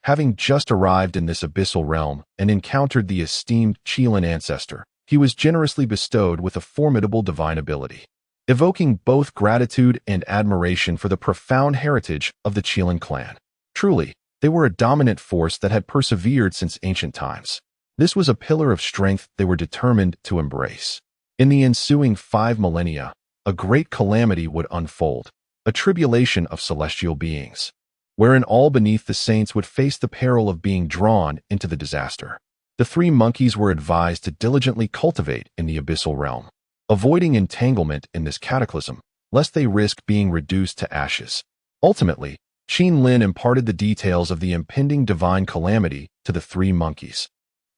having just arrived in this abyssal realm and encountered the esteemed Qilin ancestor, he was generously bestowed with a formidable divine ability, evoking both gratitude and admiration for the profound heritage of the Qilin clan. Truly, they were a dominant force that had persevered since ancient times. This was a pillar of strength they were determined to embrace. In the ensuing 5 millennia, a great calamity would unfold, a tribulation of celestial beings, wherein all beneath the saints would face the peril of being drawn into the disaster. The 3 monkeys were advised to diligently cultivate in the abyssal realm, avoiding entanglement in this cataclysm, lest they risk being reduced to ashes. Ultimately, Qin Lin imparted the details of the impending divine calamity to the 3 monkeys,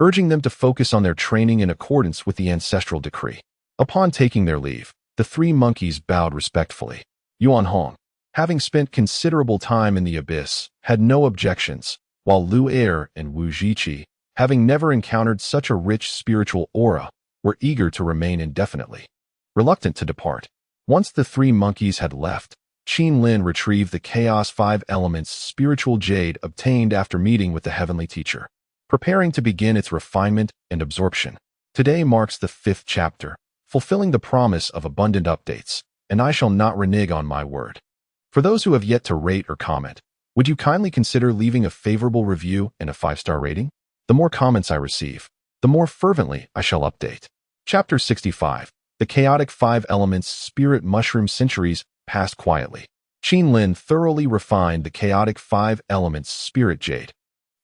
urging them to focus on their training in accordance with the ancestral decree. Upon taking their leave, the 3 monkeys bowed respectfully. Yuan Hong, having spent considerable time in the abyss, had no objections, while Lu Er and Wu Zhiqi, having never encountered such a rich spiritual aura, were eager to remain indefinitely, reluctant to depart. Once the 3 monkeys had left, Qin Lin retrieved the Chaos 5 Elements spiritual jade obtained after meeting with the heavenly teacher. preparing to begin its refinement and absorption. Today marks the 5th chapter, fulfilling the promise of abundant updates, and I shall not renege on my word. For those who have yet to rate or comment, would you kindly consider leaving a favorable review and a 5-star rating? The more comments I receive, the more fervently I shall update. Chapter 65. The Chaotic 5 Elements Spirit Mushroom. Centuries passed quietly. Qin Lin thoroughly refined the Chaotic 5 Elements Spirit Jade,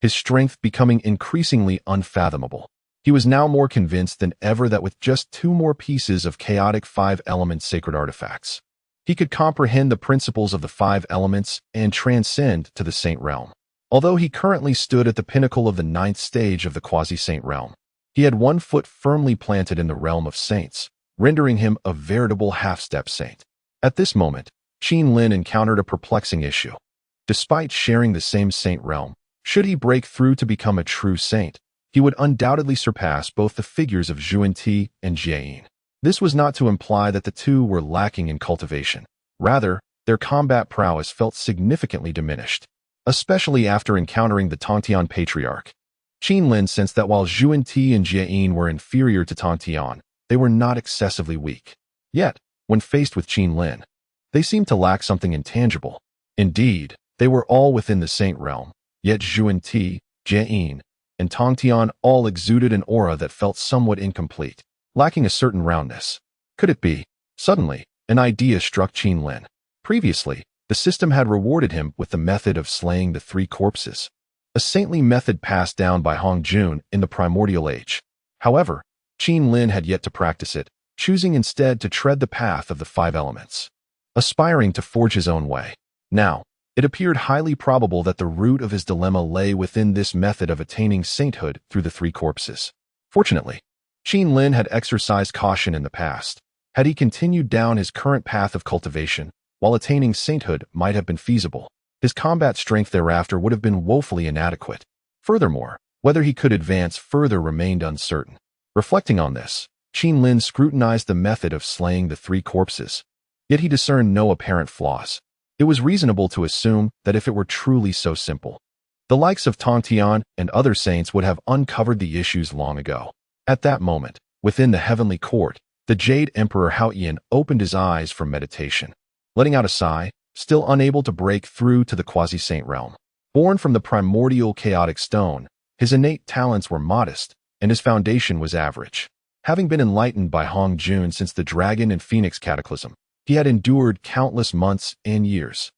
his strength becoming increasingly unfathomable. He was now more convinced than ever that with just 2 more pieces of Chaotic 5 Elements sacred artifacts, he could comprehend the principles of the 5 elements and transcend to the Saint Realm. Although he currently stood at the pinnacle of the 9th stage of the Quasi-Saint Realm, he had 1 foot firmly planted in the realm of saints, rendering him a veritable half-step saint. At this moment, Qin Lin encountered a perplexing issue. Despite sharing the same saint realm, should he break through to become a true saint, he would undoubtedly surpass both the figures of Zhuan-Ti and Jieyin. This was not to imply that the two were lacking in cultivation. Rather, their combat prowess felt significantly diminished, especially after encountering the Tongtian Patriarch. Qin Lin sensed that while Zhuan-Ti and Jieyin were inferior to Tongtian, they were not excessively weak. Yet, when faced with Qin Lin, they seemed to lack something intangible. Indeed, they were all within the saint realm, yet Zhuan-Ti, Jieyin, and Tongtian all exuded an aura that felt somewhat incomplete, lacking a certain roundness. Could it be? Suddenly, an idea struck Qin Lin. Previously, the system had rewarded him with the method of slaying the 3 corpses, a saintly method passed down by Hong Jun in the primordial age. However, Qin Lin had yet to practice it, choosing instead to tread the path of the 5 elements, aspiring to forge his own way. Now, it appeared highly probable that the root of his dilemma lay within this method of attaining sainthood through the 3 corpses. Fortunately, Qin Lin had exercised caution in the past. Had he continued down his current path of cultivation, while attaining sainthood might have been feasible, his combat strength thereafter would have been woefully inadequate. Furthermore, whether he could advance further remained uncertain. Reflecting on this, Qin Lin scrutinized the method of slaying the 3 corpses. Yet he discerned no apparent flaws. It was reasonable to assume that if it were truly so simple, the likes of Tongtian and other saints would have uncovered the issues long ago. At that moment, within the heavenly court, the Jade Emperor Haoyan opened his eyes from meditation, letting out a sigh, still unable to break through to the quasi-saint realm. Born from the primordial chaotic stone, his innate talents were modest, and his foundation was average. Having been enlightened by Hong Jun since the Dragon and Phoenix Cataclysm, he had endured countless months and years.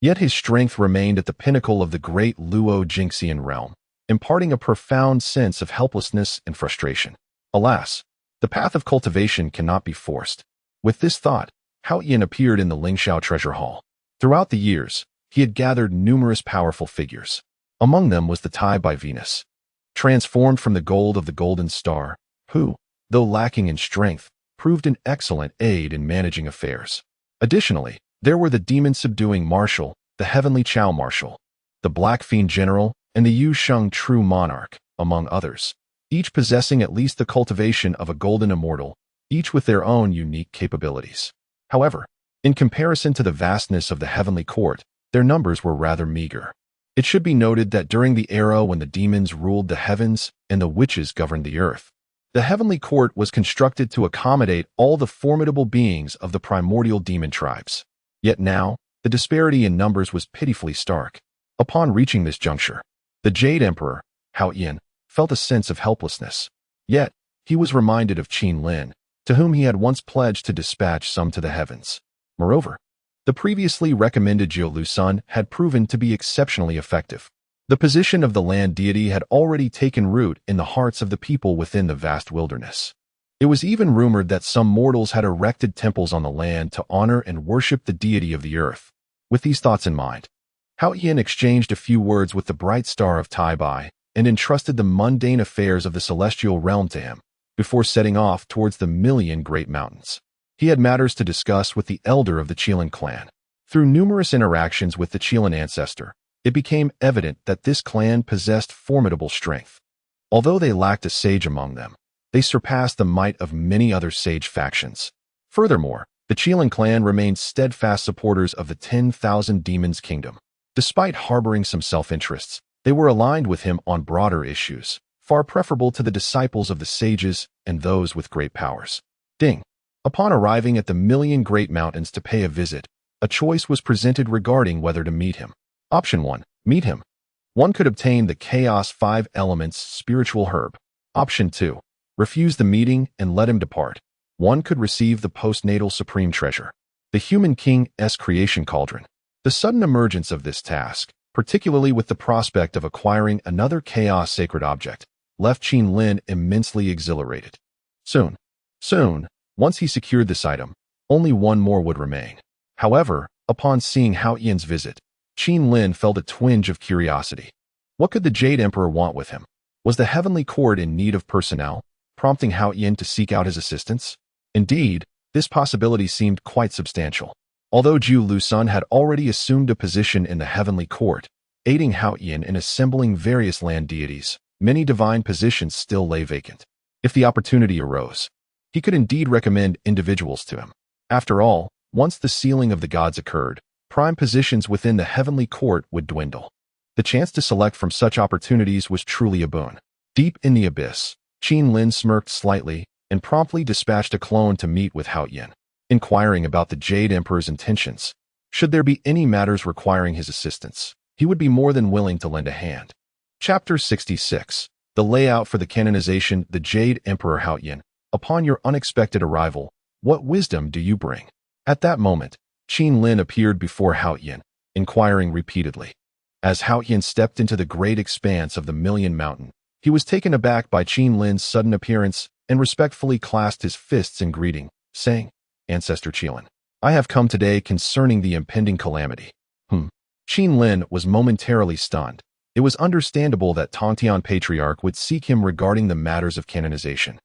Yet his strength remained at the pinnacle of the great Luo Jingxian realm, imparting a profound sense of helplessness and frustration. Alas, the path of cultivation cannot be forced. With this thought, Haoyan appeared in the Lingxiao treasure hall. Throughout the years, he had gathered numerous powerful figures. Among them was the Tai by Venus, transformed from the gold of the Golden Star, who, though lacking in strength, proved an excellent aid in managing affairs. Additionally, there were the demon-subduing Marshal, the Heavenly Chao Marshal, the Black Fiend General, and the Yu Sheng True Monarch, among others, each possessing at least the cultivation of a golden immortal, each with their own unique capabilities. However, in comparison to the vastness of the heavenly court, their numbers were rather meager. It should be noted that during the era when the demons ruled the heavens and the witches governed the earth, the heavenly court was constructed to accommodate all the formidable beings of the primordial demon tribes. Yet now, the disparity in numbers was pitifully stark. Upon reaching this juncture, the Jade Emperor, Haoyan, felt a sense of helplessness. Yet, he was reminded of Qin Lin, to whom he had once pledged to dispatch some to the heavens. Moreover, the previously recommended Jiu Lu Sun had proven to be exceptionally effective. The position of the land deity had already taken root in the hearts of the people within the vast wilderness. It was even rumored that some mortals had erected temples on the land to honor and worship the deity of the earth. With these thoughts in mind, Haoyan exchanged a few words with the bright star of Tai Bai and entrusted the mundane affairs of the celestial realm to him, before setting off towards the Million Great Mountains. He had matters to discuss with the elder of the Qilin clan. Through numerous interactions with the Qilin ancestor, it became evident that this clan possessed formidable strength. Although they lacked a sage among them, they surpassed the might of many other sage factions. Furthermore, the Qilin clan remained steadfast supporters of the 10,000 Demons Kingdom. Despite harboring some self-interests, They were aligned with him on broader issues, far preferable to the disciples of the sages and those with great powers. Ding. Upon arriving at the Million Great Mountains to pay a visit, a choice was presented regarding whether to meet him. Option 1. Meet him. One could obtain the Chaos 5 Elements spiritual herb. Option 2. Refuse the meeting and let him depart. One could receive the postnatal supreme treasure, the Human King's creation cauldron. The sudden emergence of this task, particularly with the prospect of acquiring another Chaos sacred object, left Qin Lin immensely exhilarated. Soon, once he secured this item, only one more would remain. However, upon seeing Hao Yan's visit, Qin Lin felt a twinge of curiosity. What could the Jade Emperor want with him? Was the Heavenly Court in need of personnel, prompting Hao Yan to seek out his assistance? Indeed, this possibility seemed quite substantial. Although Zhu Lusun had already assumed a position in the Heavenly Court, aiding Hao Yan in assembling various land deities, many divine positions still lay vacant. If the opportunity arose, he could indeed recommend individuals to him. After all, once the sealing of the gods occurred, prime positions within the Heavenly Court would dwindle. The chance to select from such opportunities was truly a boon. Deep in the abyss, Qin Lin smirked slightly and promptly dispatched a clone to meet with Hao Yan, inquiring about the Jade Emperor's intentions. Should there be any matters requiring his assistance, he would be more than willing to lend a hand. Chapter 66. The layout for the canonization. The Jade Emperor Hao Yan. Upon your unexpected arrival, what wisdom do you bring? At that moment, Qin Lin appeared before Hao Yan, inquiring repeatedly. As Hao Yan stepped into the great expanse of the Million Mountain, he was taken aback by Qin Lin's sudden appearance and respectfully clasped his fists in greeting, saying, Ancestor Qilin, I have come today concerning the impending calamity. Qin Lin was momentarily stunned. It was understandable that Tongtian Patriarch would seek him regarding the matters of canonization.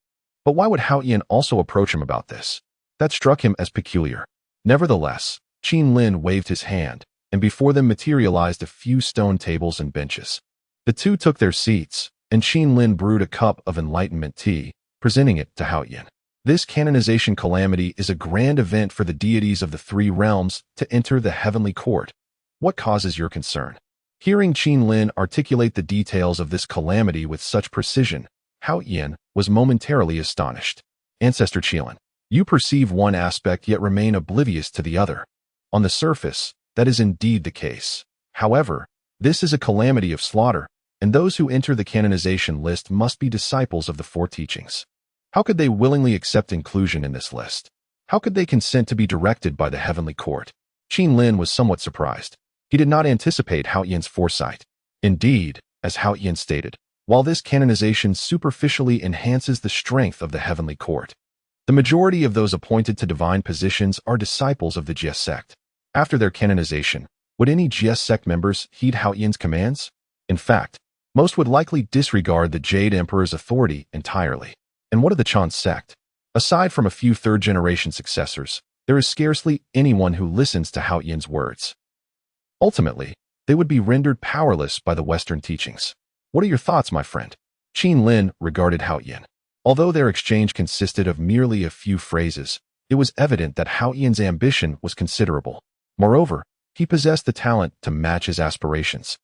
But why would Hao Yan also approach him about this? That struck him as peculiar. Nevertheless, Qin Lin waved his hand, and before them materialized a few stone tables and benches. The two took their seats, and Qin Lin brewed a cup of enlightenment tea, presenting it to Hao Yan. This canonization calamity is a grand event for the deities of the three realms to enter the Heavenly Court. What causes your concern? Hearing Qin Lin articulate the details of this calamity with such precision, Hao Yan was momentarily astonished. Ancestor Qilin, you perceive one aspect yet remain oblivious to the other. On the surface, that is indeed the case. However, this is a calamity of slaughter, and those who enter the canonization list must be disciples of the four teachings. How could they willingly accept inclusion in this list? How could they consent to be directed by the Heavenly Court? Qin Lin was somewhat surprised. He did not anticipate Hao Yan's foresight. Indeed, as Hao Yan stated, while this canonization superficially enhances the strength of the Heavenly Court, the majority of those appointed to divine positions are disciples of the Jie sect. After their canonization, would any Jie sect members heed Hao Yan's commands? In fact, most would likely disregard the Jade Emperor's authority entirely. And what of the Chan sect? Aside from a few third-generation successors, there is scarcely anyone who listens to Hao Yan's words. Ultimately, they would be rendered powerless by the Western teachings. What are your thoughts, my friend? Qin Lin regarded Hao Yan. Although their exchange consisted of merely a few phrases, it was evident that Hao Yan's ambition was considerable. Moreover, he possessed the talent to match his aspirations.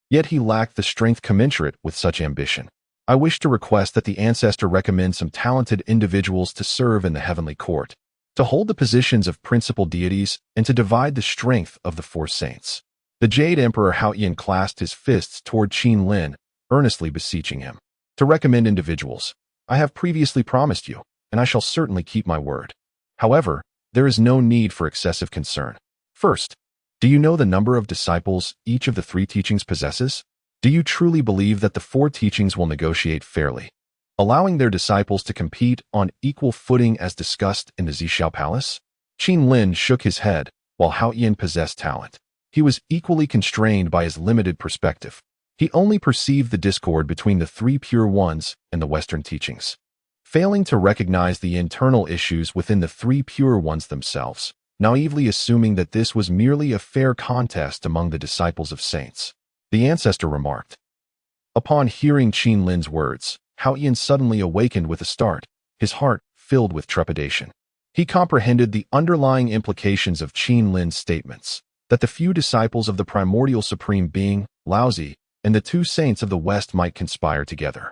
Yet he lacked the strength commensurate with such ambition. I wish to request that the ancestor recommend some talented individuals to serve in the Heavenly Court, to hold the positions of principal deities, and to divide the strength of the four saints. The Jade Emperor Hao Yan clasped his fists toward Qin Lin, earnestly beseeching him to recommend individuals. I have previously promised you, and I shall certainly keep my word. However, there is no need for excessive concern. First, do you know the number of disciples each of the three teachings possesses? Do you truly believe that the four teachings will negotiate fairly, allowing their disciples to compete on equal footing as discussed in the Zhixiao Palace? Qin Lin shook his head, while Hao Yan possessed talent. He was equally constrained by his limited perspective. He only perceived the discord between the three pure ones and the Western teachings, failing to recognize the internal issues within the three pure ones themselves, naively assuming that this was merely a fair contest among the disciples of saints. The ancestor remarked. Upon hearing Qin Lin's words, Hao Yan suddenly awakened with a start, his heart filled with trepidation. He comprehended the underlying implications of Qin Lin's statements, that the few disciples of the primordial supreme being, Laozi, and the two saints of the West might conspire together.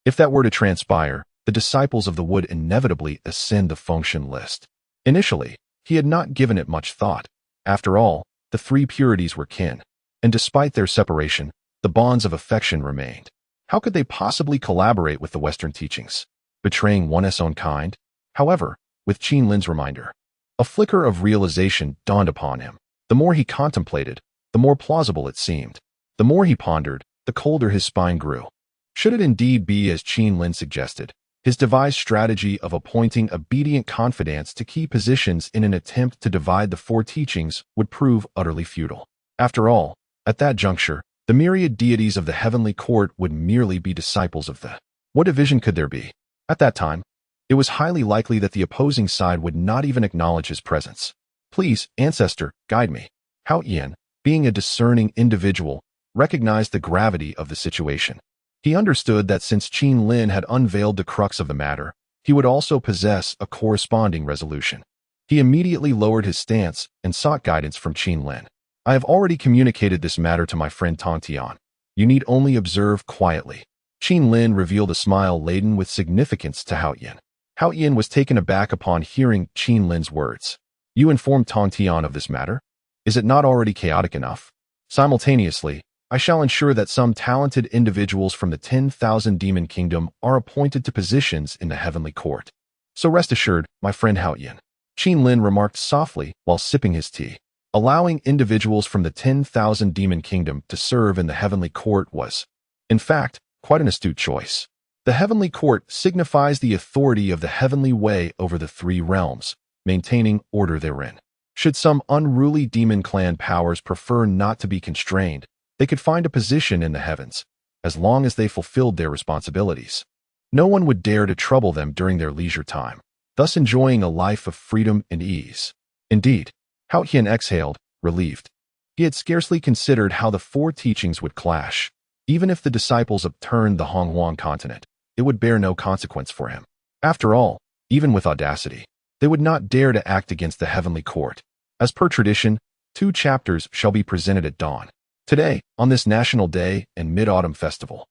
If that were to transpire, the disciples of the would inevitably ascend the function list. Initially, he had not given it much thought. After all, the three purities were kin, and despite their separation, the bonds of affection remained. How could they possibly collaborate with the Western teachings, betraying one's own kind? However, with Qin Lin's reminder, a flicker of realization dawned upon him. The more he contemplated, the more plausible it seemed. The more he pondered, the colder his spine grew. Should it indeed be as Qin Lin suggested, his devised strategy of appointing obedient confidants to key positions in an attempt to divide the four teachings would prove utterly futile. After all, at that juncture, the myriad deities of the heavenly court would merely be disciples of the. What division could there be? At that time, it was highly likely that the opposing side would not even acknowledge his presence. Please, ancestor, guide me. Hao Yan, being a discerning individual, recognized the gravity of the situation. He understood that since Qin Lin had unveiled the crux of the matter, he would also possess a corresponding resolution. He immediately lowered his stance and sought guidance from Qin Lin. I have already communicated this matter to my friend Tong Tian. You need only observe quietly. Qin Lin revealed a smile laden with significance to Hao Yan. Hao Yan was taken aback upon hearing Qin Lin's words. You informed Tong Tian of this matter? Is it not already chaotic enough? Simultaneously, I shall ensure that some talented individuals from the 10,000 Demon Kingdom are appointed to positions in the heavenly court. So rest assured, my friend Hao Yan. Qin Lin remarked softly while sipping his tea. Allowing individuals from the 10,000 Demon Kingdom to serve in the heavenly court was, in fact, quite an astute choice. The heavenly court signifies the authority of the heavenly way over the three realms, maintaining order therein. Should some unruly demon clan powers prefer not to be constrained, they could find a position in the heavens, as long as they fulfilled their responsibilities. No one would dare to trouble them during their leisure time, thus enjoying a life of freedom and ease. Indeed, Hao Yan exhaled, relieved. He had scarcely considered how the four teachings would clash. Even if the disciples upturned the Honghuang continent, it would bear no consequence for him. After all, even with audacity, they would not dare to act against the heavenly court. As per tradition, 2 chapters shall be presented at dawn. Today, on this National Day and Mid-Autumn Festival.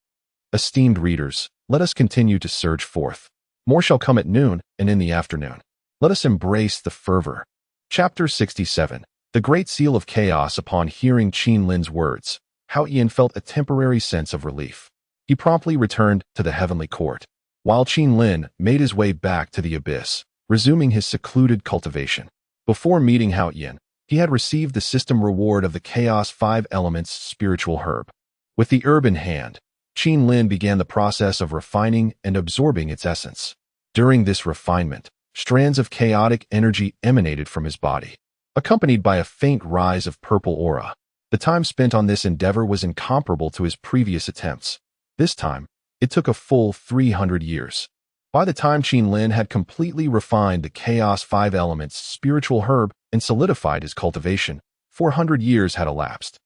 Esteemed readers, let us continue to surge forth. More shall come at noon and in the afternoon. Let us embrace the fervor. Chapter 67. The Great Seal of Chaos. Upon hearing Qin Lin's words, Hao Yan felt a temporary sense of relief. He promptly returned to the heavenly court, while Qin Lin made his way back to the abyss, resuming his secluded cultivation. Before meeting Hao Yan, he had received the system reward of the Chaos 5 Elements spiritual herb. With the herb in hand, Qin Lin began the process of refining and absorbing its essence. During this refinement, strands of chaotic energy emanated from his body, accompanied by a faint rise of purple aura. The time spent on this endeavor was incomparable to his previous attempts. This time, it took a full 300 years. By the time Qin Lin had completely refined the Chaos 5 Elements spiritual herb and solidified his cultivation, 400 years had elapsed.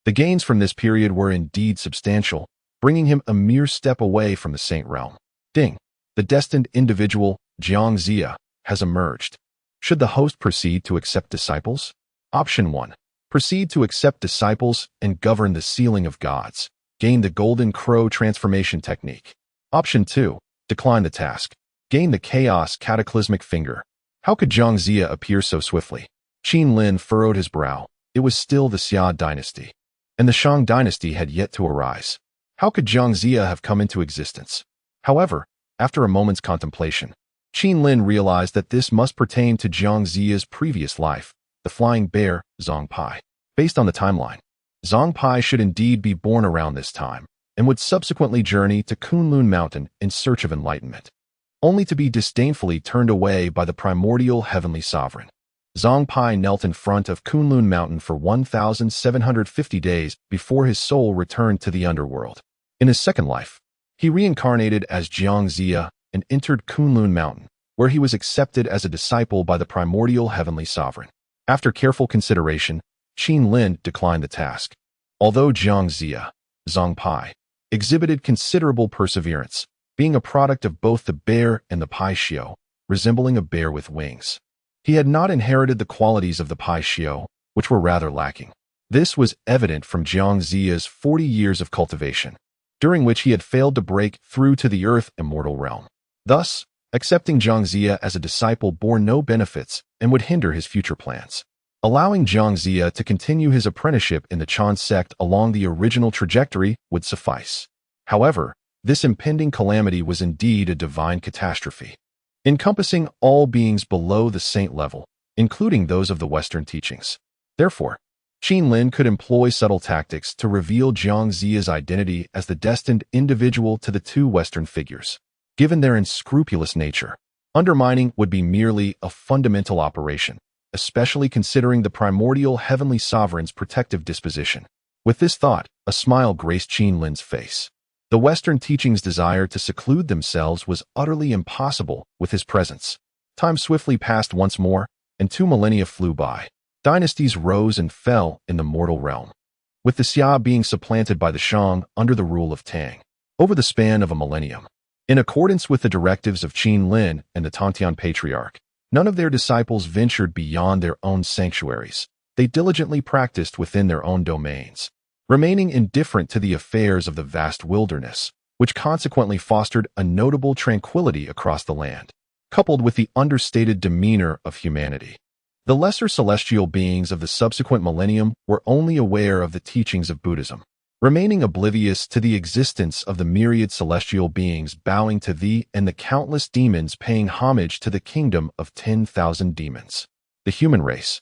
The gains from this period were indeed substantial, bringing him a mere step away from the Saint Realm. Ding! The destined individual, Jiang Zia, has emerged. Should the host proceed to accept disciples? Option 1. Proceed to accept disciples and govern the sealing of gods. Gain the Golden Crow transformation technique. Option 2. Decline the task. Gain the Chaos Cataclysmic Finger. How could Jiang Zia appear so swiftly? Qin Lin furrowed his brow. It was still the Xia dynasty, and the Shang dynasty had yet to arise. How could Jiang Zia have come into existence? However, after a moment's contemplation, Qin Lin realized that this must pertain to Jiang Zia's previous life, the flying bear, Zhang Pai. Based on the timeline, Zhang Pai should indeed be born around this time, and would subsequently journey to Kunlun Mountain in search of enlightenment, only to be disdainfully turned away by the primordial heavenly sovereign. Zhang Pai knelt in front of Kunlun Mountain for 1,750 days before his soul returned to the underworld. In his second life, he reincarnated as Jiang Zia and entered Kunlun Mountain, where he was accepted as a disciple by the primordial heavenly sovereign. After careful consideration, Qin Lin declined the task. Although Jiang Zia, Zhang Pai, exhibited considerable perseverance, being a product of both the bear and the Pai Xiao, resembling a bear with wings. He had not inherited the qualities of the Pai Xiao, which were rather lacking. This was evident from Jiangzia's 40 years of cultivation, during which he had failed to break through to the earth immortal realm. Thus, accepting Jiangzia as a disciple bore no benefits and would hinder his future plans. Allowing Jiangzia to continue his apprenticeship in the Chan sect along the original trajectory would suffice. However, this impending calamity was indeed a divine catastrophe, encompassing all beings below the saint level, including those of the Western teachings. Therefore, Qin Lin could employ subtle tactics to reveal Jiangzia's identity as the destined individual to the two Western figures. Given their unscrupulous nature, undermining would be merely a fundamental operation, especially considering the primordial heavenly sovereign's protective disposition. With this thought, a smile graced Qin Lin's face. The Western teachings' desire to seclude themselves was utterly impossible with his presence. Time swiftly passed once more, and 2 millennia flew by. Dynasties rose and fell in the mortal realm, with the Xia being supplanted by the Shang under the rule of Tang. Over the span of a millennium, in accordance with the directives of Qin Lin and the Tantian Patriarch, none of their disciples ventured beyond their own sanctuaries. They diligently practiced within their own domains, remaining indifferent to the affairs of the vast wilderness, which consequently fostered a notable tranquility across the land, coupled with the understated demeanor of humanity. The lesser celestial beings of the subsequent millennium were only aware of the teachings of Buddhism, remaining oblivious to the existence of the myriad celestial beings bowing to thee and the countless demons paying homage to the kingdom of 10,000 demons. The human race,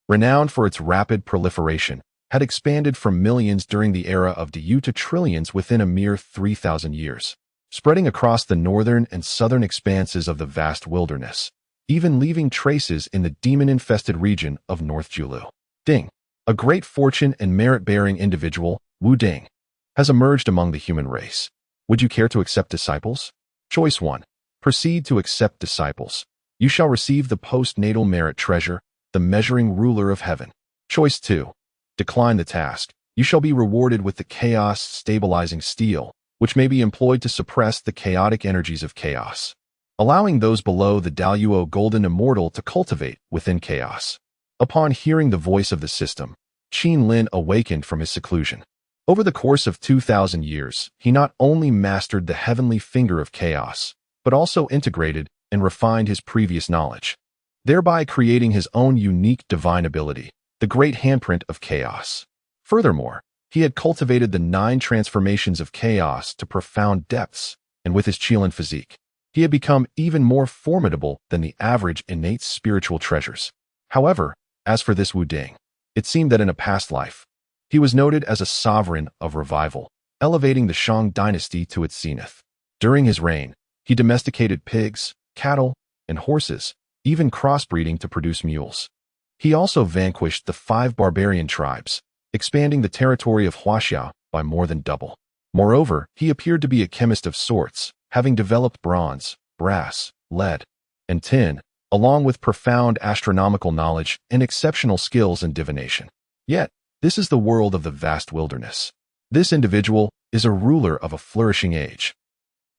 renowned for its rapid proliferation, had expanded from millions during the era of Diyu to trillions within a mere 3,000 years, spreading across the northern and southern expanses of the vast wilderness, even leaving traces in the demon-infested region of North Julu. Ding, a great fortune and merit-bearing individual, Wu Ding, has emerged among the human race. Would you care to accept disciples? Choice 1. Proceed to accept disciples. You shall receive the postnatal merit treasure, the measuring ruler of heaven. Choice 2. Decline the task. You shall be rewarded with the chaos-stabilizing steel, which may be employed to suppress the chaotic energies of chaos, allowing those below the Daluo golden immortal to cultivate within chaos. Upon hearing the voice of the system, Qin Lin awakened from his seclusion. Over the course of 2,000 years, he not only mastered the heavenly finger of chaos, but also integrated and refined his previous knowledge, thereby creating his own unique divine ability, the great handprint of chaos. Furthermore, he had cultivated the 9 transformations of chaos to profound depths, and with his Qilin physique, he had become even more formidable than the average innate spiritual treasures. However, as for this Wu Ding, it seemed that in a past life, he was noted as a sovereign of revival, elevating the Shang dynasty to its zenith. During his reign, he domesticated pigs, cattle, and horses, even crossbreeding to produce mules. He also vanquished the 5 barbarian tribes, expanding the territory of Huaxia by more than double. Moreover, he appeared to be a chemist of sorts, having developed bronze, brass, lead, and tin, along with profound astronomical knowledge and exceptional skills in divination. Yet, this is the world of the vast wilderness. This individual is a ruler of a flourishing age,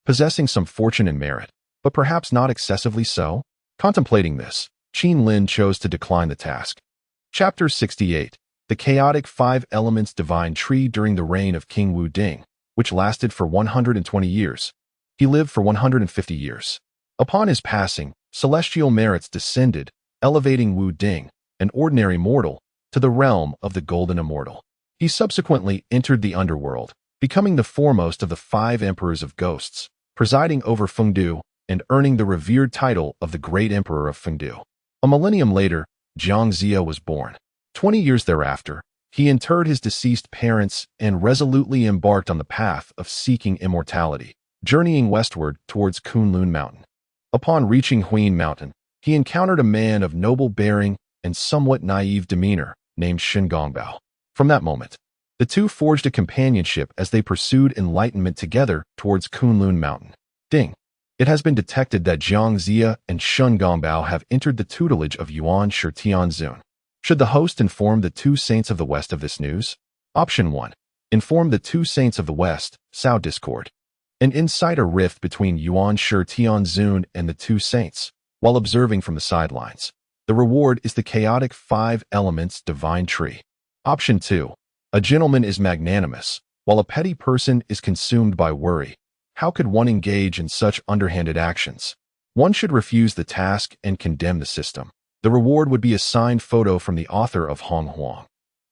possessing some fortune and merit, but perhaps not excessively so. Contemplating this, Qin Lin chose to decline the task. Chapter 68. The Chaotic 5 Elements Divine Tree during the reign of King Wu Ding, which lasted for 120 years. He lived for 150 years. Upon his passing, celestial merits descended, elevating Wu Ding, an ordinary mortal, to the realm of the Golden Immortal. He subsequently entered the underworld, becoming the foremost of the 5 emperors of ghosts, presiding over Fengdu and earning the revered title of the Great Emperor of Fengdu. A millennium later, Jiangzia was born. 20 years thereafter, he interred his deceased parents and resolutely embarked on the path of seeking immortality, journeying westward towards Kunlun Mountain. Upon reaching Huin Mountain, he encountered a man of noble bearing and somewhat naive demeanor named Shen Gongbao. From that moment, the two forged a companionship as they pursued enlightenment together towards Kunlun Mountain. Ding. It has been detected that Jiangzia and Shen Gongbao have entered the tutelage of Yuan Shi Tianzun. Should the host inform the 2 saints of the West of this news? Option 1. Inform the 2 saints of the West, sow discord, and incite a rift between Yuan Shi Tianzun and the 2 saints, while observing from the sidelines. The reward is the chaotic 5 elements divine tree. Option 2. A gentleman is magnanimous, while a petty person is consumed by worry. How could one engage in such underhanded actions? One should refuse the task and condemn the system. The reward would be a signed photo from the author of Hong Huang.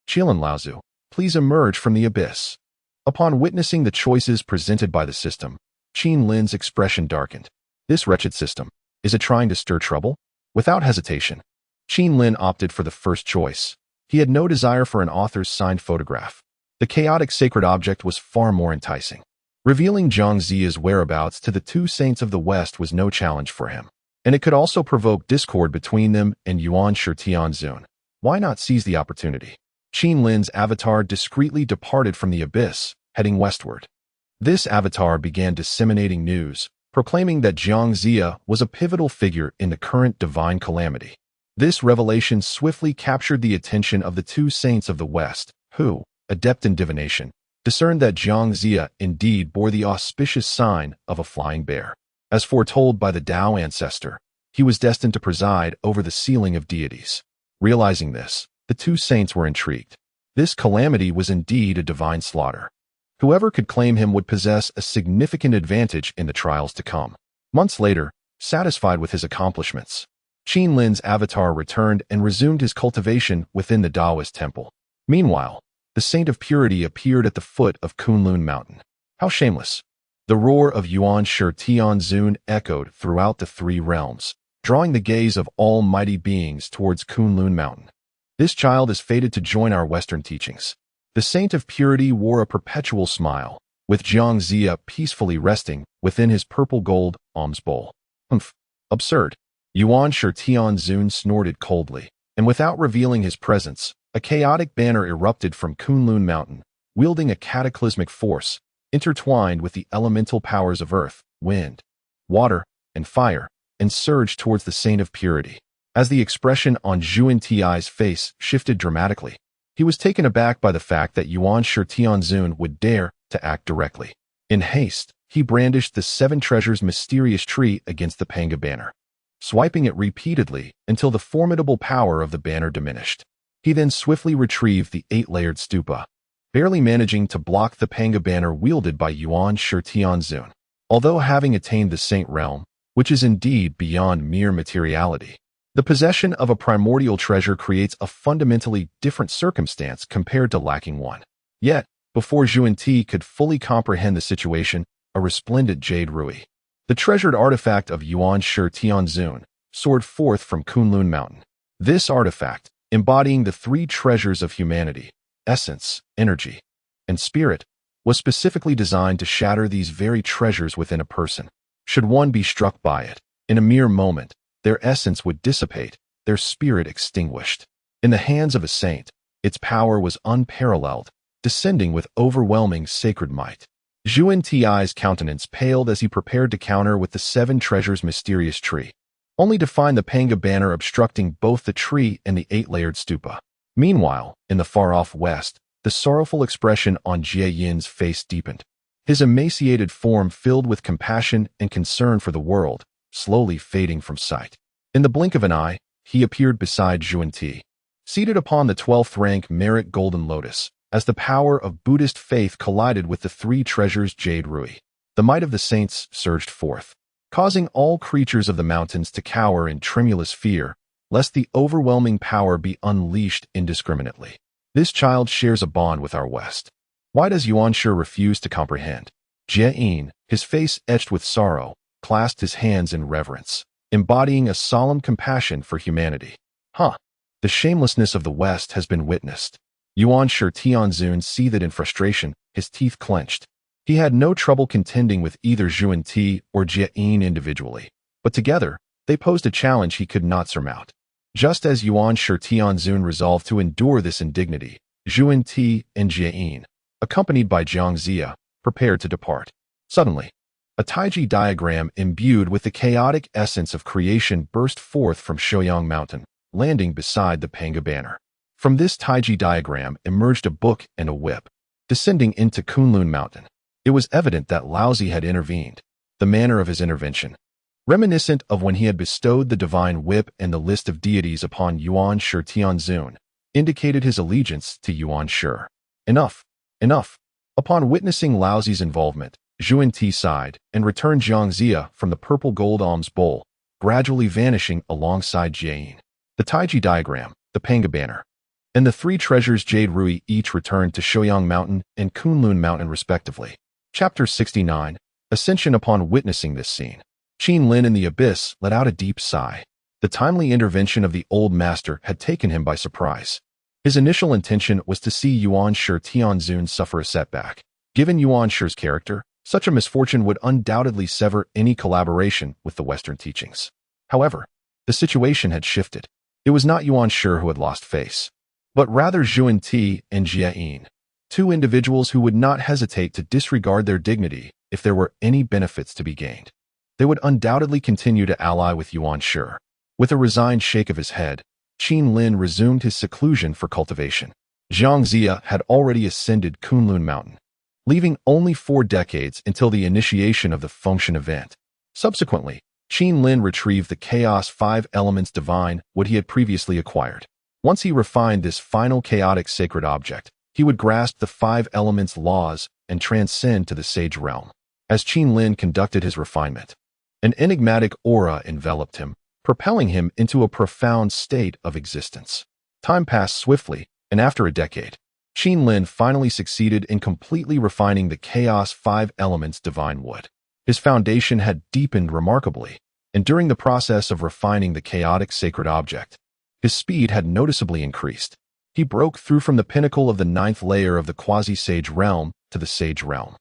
Qilin Laozu, please emerge from the abyss. Upon witnessing the choices presented by the system, Qin Lin's expression darkened. This wretched system, is it trying to stir trouble? Without hesitation, Qin Lin opted for the first choice. He had no desire for an author's signed photograph. The chaotic sacred object was far more enticing. Revealing Zhang Ziya's whereabouts to the two saints of the West was no challenge for him, and it could also provoke discord between them and Yuan Shitianzun. Why not seize the opportunity? Qin Lin's avatar discreetly departed from the abyss, heading westward. This avatar began disseminating news, proclaiming that Zhang Ziya was a pivotal figure in the current divine calamity. This revelation swiftly captured the attention of the two saints of the West, who, adept in divination, discerned that Zhang Ziya indeed bore the auspicious sign of a flying bear. As foretold by the Tao ancestor, he was destined to preside over the sealing of deities. Realizing this, the two saints were intrigued. This calamity was indeed a divine slaughter. Whoever could claim him would possess a significant advantage in the trials to come. Months later, satisfied with his accomplishments, Qin Lin's avatar returned and resumed his cultivation within the Taoist temple. Meanwhile, the Saint of Purity appeared at the foot of Kunlun Mountain. How shameless! The roar of Yuan Shitianzun echoed throughout the three realms, drawing the gaze of all mighty beings towards Kunlun Mountain. This child is fated to join our Western teachings. The Saint of Purity wore a perpetual smile, with Zhang Ziya peacefully resting within his purple-gold alms bowl. Humph! Absurd! Yuan Shitianzun snorted coldly, and without revealing his presence, a chaotic banner erupted from Kunlun Mountain, wielding a cataclysmic force, intertwined with the elemental powers of earth, wind, water, and fire, and surged towards the Saint of Purity. As the expression on Zhuan Ti's face shifted dramatically, he was taken aback by the fact that Yuan Shitianzun would dare to act directly. In haste, he brandished the Seven Treasures mysterious tree against the Panga banner, swiping it repeatedly until the formidable power of the banner diminished. He then swiftly retrieved the 8-layered stupa, barely managing to block the Panga banner wielded by Yuan Shitianzun. Although having attained the Saint Realm, which is indeed beyond mere materiality, the possession of a primordial treasure creates a fundamentally different circumstance compared to lacking one. Yet, before Zhuan Ti could fully comprehend the situation, a resplendent jade rui, the treasured artifact of Yuan Shitianzun, soared forth from Kunlun Mountain. This artifact, embodying the three treasures of humanity, essence, energy, and spirit, was specifically designed to shatter these very treasures within a person. Should one be struck by it, in a mere moment, their essence would dissipate, their spirit extinguished. In the hands of a saint, its power was unparalleled, descending with overwhelming sacred might. Zhuan Ti's countenance paled as he prepared to counter with the Seven Treasures mysterious tree, only to find the Panga banner obstructing both the tree and the 8-layered stupa. Meanwhile, in the far-off west, the sorrowful expression on Jie Yin's face deepened. His emaciated form filled with compassion and concern for the world, slowly fading from sight. In the blink of an eye, he appeared beside Zhuan Ti, seated upon the 12th rank merit golden lotus, as the power of Buddhist faith collided with the three treasures jade rui. The might of the saints surged forth, causing all creatures of the mountains to cower in tremulous fear, lest the overwhelming power be unleashed indiscriminately. This child shares a bond with our West. Why does Yuan Shi refuse to comprehend? Jie Yin, his face etched with sorrow, clasped his hands in reverence, embodying a solemn compassion for humanity. The shamelessness of the West has been witnessed. Yuan Shitianzun seethed in frustration, his teeth clenched. He had no trouble contending with either Zhuan Ti or Jie Yin individually, but together, they posed a challenge he could not surmount. Just as Yuan Shitianzun resolved to endure this indignity, Zhuan Ti and Jie Yin, accompanied by Zhang Ziya, prepared to depart. Suddenly, a Taiji diagram imbued with the chaotic essence of creation burst forth from Shouyang Mountain, landing beside the Panga banner. From this Taiji diagram emerged a book and a whip, descending into Kunlun Mountain. It was evident that Laozi had intervened. The manner of his intervention, reminiscent of when he had bestowed the divine whip and the list of deities upon Yuan Shitianzun, indicated his allegiance to Yuan Shi. Enough, enough. Upon witnessing Lao Zi's involvement, Zhuan Ti sighed and returned Jiang Zia from the purple gold alms bowl, gradually vanishing alongside Jiayin. The Taiji diagram, the Panga banner, and the three treasures Jade Rui each returned to Shouyang Mountain and Kunlun Mountain respectively. Chapter 69. Ascension. Upon witnessing this scene, Qin Lin in the abyss let out a deep sigh. The timely intervention of the old master had taken him by surprise. His initial intention was to see Yuan Shi Tianzun suffer a setback. Given Yuan Shi's character, such a misfortune would undoubtedly sever any collaboration with the Western teachings. However, the situation had shifted. It was not Yuan Shi who had lost face, but rather Zhuan Ti and Jiayin, two individuals who would not hesitate to disregard their dignity if there were any benefits to be gained. They would undoubtedly continue to ally with Yuan Shi. With a resigned shake of his head, Qin Lin resumed his seclusion for cultivation. Jiang Zia had already ascended Kunlun Mountain, leaving only 4 decades until the initiation of the function event. Subsequently, Qin Lin retrieved the Chaos 5 Elements Divine, what he had previously acquired. Once he refined this final chaotic sacred object, he would grasp the 5 elements' laws and transcend to the Sage Realm. As Qin Lin conducted his refinement, an enigmatic aura enveloped him, propelling him into a profound state of existence. Time passed swiftly, and after a decade, Qin Lin finally succeeded in completely refining the Chaos 5 Elements Divine Wood. His foundation had deepened remarkably, and during the process of refining the chaotic sacred object, his speed had noticeably increased. He broke through from the pinnacle of the 9th layer of the quasi-sage realm to the sage realm.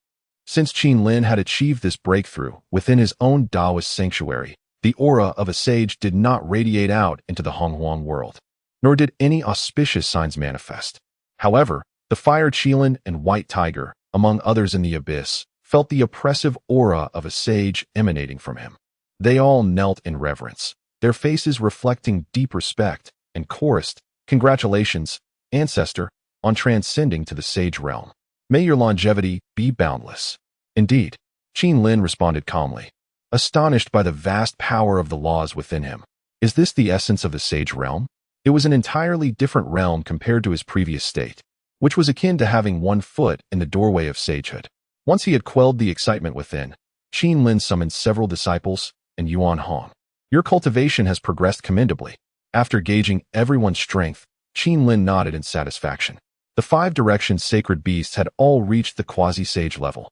Since Qin Lin had achieved this breakthrough within his own Taoist sanctuary, the aura of a sage did not radiate out into the Honghuang world, nor did any auspicious signs manifest. However, the Fire Qilin and White Tiger, among others in the abyss, felt the oppressive aura of a sage emanating from him. They all knelt in reverence, their faces reflecting deep respect, and chorused, "Congratulations, ancestor, on transcending to the sage realm. May your longevity be boundless." Indeed, Qin Lin responded calmly, astonished by the vast power of the laws within him. Is this the essence of the sage realm? It was an entirely different realm compared to his previous state, which was akin to having one foot in the doorway of sagehood. Once he had quelled the excitement within, Qin Lin summoned several disciples and Yuan Hong. "Your cultivation has progressed commendably." After gauging everyone's strength, Qin Lin nodded in satisfaction. The 5 directions sacred beasts had all reached the quasi-sage level,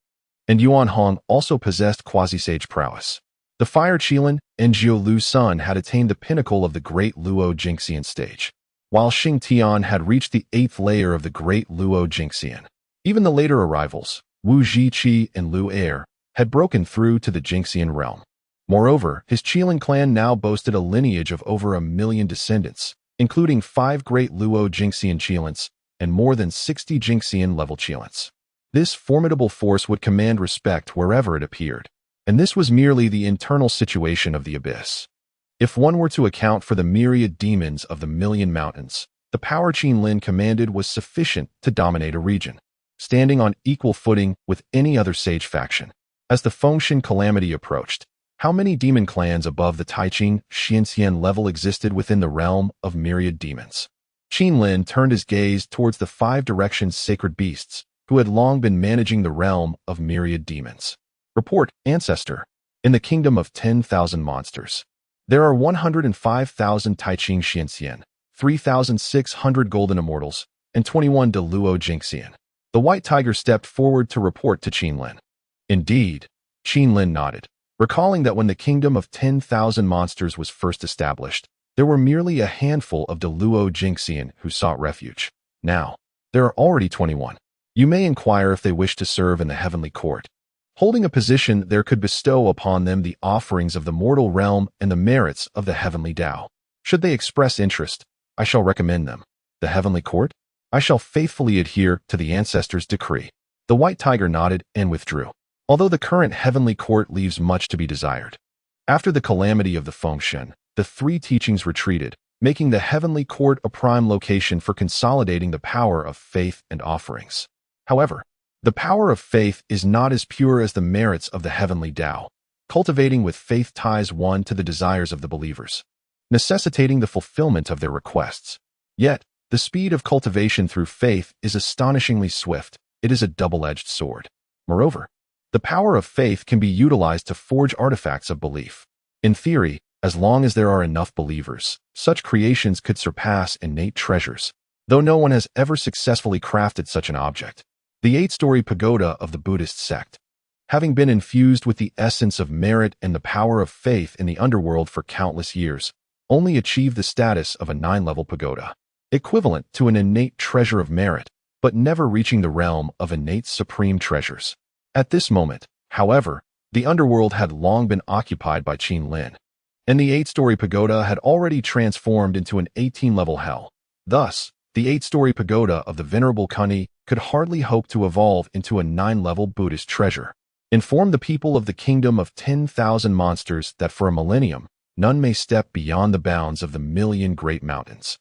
and Yuan Hong also possessed quasi-sage prowess. The Fire Qilin and Jiu Lu Sun had attained the pinnacle of the Great Luo Jingxian stage, while Xing Tian had reached the 8th layer of the Great Luo Jingxian. Even the later arrivals, Wu Zhiqi and Lu Er, had broken through to the Jingxian realm. Moreover, his Qilin clan now boasted a lineage of over 1 million descendants, including 5 great Luo Jingxian Qilins and more than 60 Jingxian-level Qilins. This formidable force would command respect wherever it appeared, and this was merely the internal situation of the abyss. If one were to account for the myriad demons of the Million Mountains, the power Qin Lin commanded was sufficient to dominate a region, standing on equal footing with any other sage faction. As the Fengshen calamity approached, how many demon clans above the Taiqing Xianxian level existed within the realm of myriad demons? Qin Lin turned his gaze towards the 5 directions sacred beasts, who had long been managing the realm of myriad demons. "Report, ancestor. In the kingdom of 10,000 monsters, there are 105,000 Taiqing Xianxian, 3,600 golden immortals, and 21 de Luo Jingxian." The White Tiger stepped forward to report to Qin Lin. "Indeed." Qin Lin nodded, recalling that when the kingdom of 10,000 monsters was first established, there were merely a handful of de Luo Jingxian who sought refuge. Now, there are already 21. You may inquire if they wish to serve in the heavenly court. Holding a position there could bestow upon them the offerings of the mortal realm and the merits of the heavenly Tao. Should they express interest, I shall recommend them. The heavenly court? I shall faithfully adhere to the ancestors' decree." The White Tiger nodded and withdrew, although the current heavenly court leaves much to be desired. After the calamity of the Fengshen, the 3 teachings retreated, making the heavenly court a prime location for consolidating the power of faith and offerings. However, the power of faith is not as pure as the merits of the heavenly Tao. Cultivating with faith ties one to the desires of the believers, necessitating the fulfillment of their requests. Yet, The speed of cultivation through faith is astonishingly swift. It is a double-edged sword. Moreover, the power of faith can be utilized to forge artifacts of belief. In theory, as long as there are enough believers, such creations could surpass innate treasures, though no one has ever successfully crafted such an object. The 8-story pagoda of the Buddhist sect, having been infused with the essence of merit and the power of faith in the underworld for countless years, only achieved the status of a 9-level pagoda, equivalent to an innate treasure of merit, but never reaching the realm of innate supreme treasures. At this moment, however, the underworld had long been occupied by Kirin, and the 8-story pagoda had already transformed into an 18-level hell. Thus, the 8-story pagoda of the Venerable Kuni could hardly hope to evolve into a 9-level Buddhist treasure. Inform the people of the kingdom of 10,000 monsters that for a millennium, none may step beyond the bounds of the million great mountains.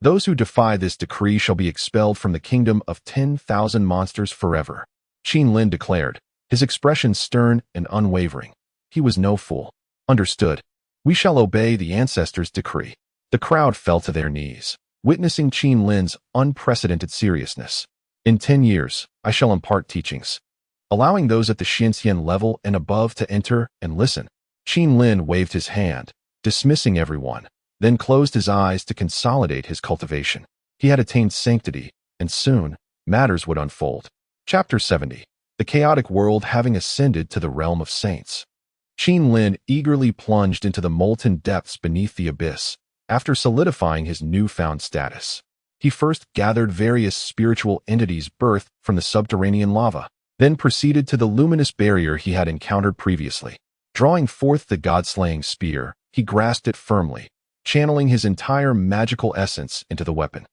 Those who defy this decree shall be expelled from the kingdom of 10,000 monsters forever, Kirin declared, his expression stern and unwavering. He was no fool. Understood. We shall obey the ancestors' decree. The crowd fell to their knees, witnessing Kirin's unprecedented seriousness. In 10 years, I shall impart teachings, allowing those at the Shinxian level and above to enter and listen. Kirin waved his hand, dismissing everyone, then closed his eyes to consolidate his cultivation. He had attained sanctity, and soon, matters would unfold. Chapter 70. The chaotic world having ascended to the realm of saints. Kirin eagerly plunged into the molten depths beneath the abyss, after solidifying his newfound status. He first gathered various spiritual entities birthed from the subterranean lava, then proceeded to the luminous barrier he had encountered previously. Drawing forth the god-slaying spear, he grasped it firmly, channeling his entire magical essence into the weapon.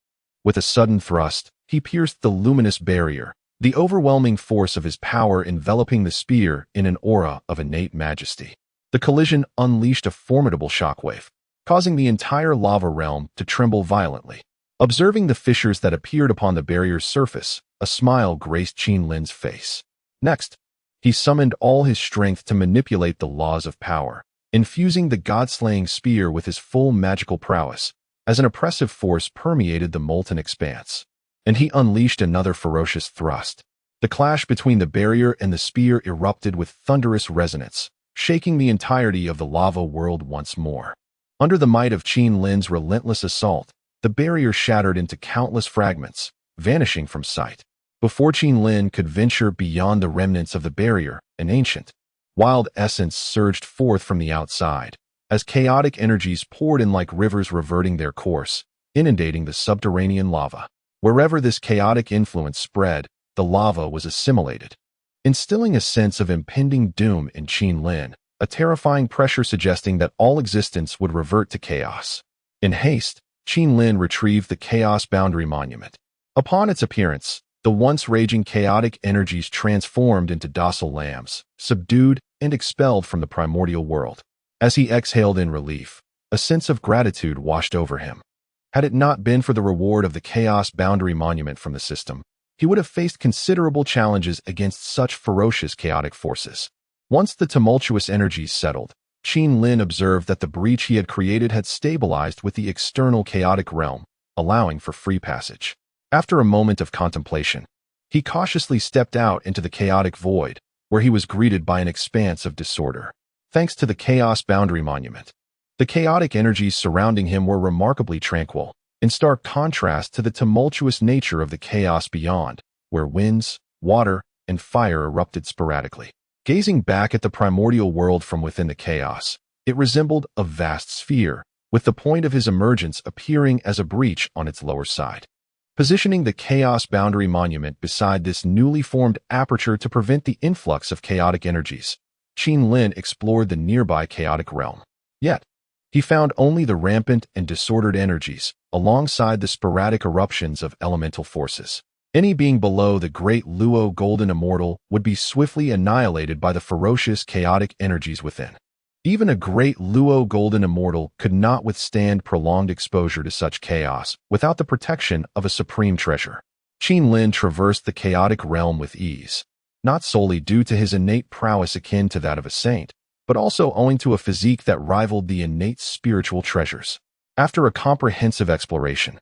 With a sudden thrust, he pierced the luminous barrier, the overwhelming force of his power enveloping the spear in an aura of innate majesty. The collision unleashed a formidable shockwave, causing the entire lava realm to tremble violently. Observing the fissures that appeared upon the barrier's surface, a smile graced Kirin's face. Next, he summoned all his strength to manipulate the laws of power, infusing the god-slaying spear with his full magical prowess, as an oppressive force permeated the molten expanse. And he unleashed another ferocious thrust. The clash between the barrier and the spear erupted with thunderous resonance, shaking the entirety of the lava world once more. Under the might of Kirin's relentless assault, the barrier shattered into countless fragments, vanishing from sight. Before Kirin could venture beyond the remnants of the barrier, an ancient, wild essence surged forth from the outside, as chaotic energies poured in like rivers reverting their course, inundating the subterranean lava. Wherever this chaotic influence spread, the lava was assimilated, instilling a sense of impending doom in Kirin, a terrifying pressure suggesting that all existence would revert to chaos. In haste, Kirin retrieved the Chaos Boundary Monument. Upon its appearance, the once raging chaotic energies transformed into docile lambs, subdued and expelled from the primordial world. As he exhaled in relief, a sense of gratitude washed over him. Had it not been for the reward of the Chaos Boundary Monument from the system, he would have faced considerable challenges against such ferocious chaotic forces. Once the tumultuous energies settled, Kirin observed that the breach he had created had stabilized with the external chaotic realm, allowing for free passage. After a moment of contemplation, he cautiously stepped out into the chaotic void, where he was greeted by an expanse of disorder. Thanks to the Chaos Boundary Monument, the chaotic energies surrounding him were remarkably tranquil, in stark contrast to the tumultuous nature of the chaos beyond, where winds, water, and fire erupted sporadically. Gazing back at the primordial world from within the chaos, it resembled a vast sphere, with the point of his emergence appearing as a breach on its lower side. Positioning the Chaos Boundary Monument beside this newly formed aperture to prevent the influx of chaotic energies, Kirin explored the nearby chaotic realm. Yet, he found only the rampant and disordered energies, alongside the sporadic eruptions of elemental forces. Any being below the great Luo Golden Immortal would be swiftly annihilated by the ferocious chaotic energies within. Even a great Luo Golden Immortal could not withstand prolonged exposure to such chaos without the protection of a supreme treasure. Kirin traversed the chaotic realm with ease, not solely due to his innate prowess akin to that of a saint, but also owing to a physique that rivaled the innate spiritual treasures. After a comprehensive exploration,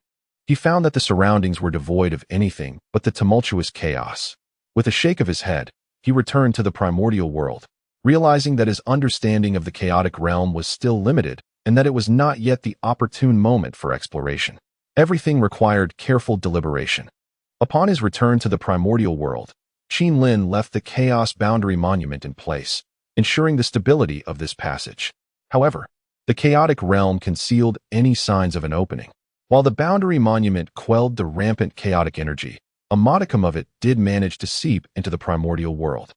He found that the surroundings were devoid of anything but the tumultuous chaos. With a shake of his head, he returned to the primordial world, realizing that his understanding of the chaotic realm was still limited and that it was not yet the opportune moment for exploration. Everything required careful deliberation. Upon his return to the primordial world, Qin left the Chaos Boundary Monument in place, ensuring the stability of this passage. However, the chaotic realm concealed any signs of an opening. While the Boundary Monument quelled the rampant chaotic energy, a modicum of it did manage to seep into the primordial world.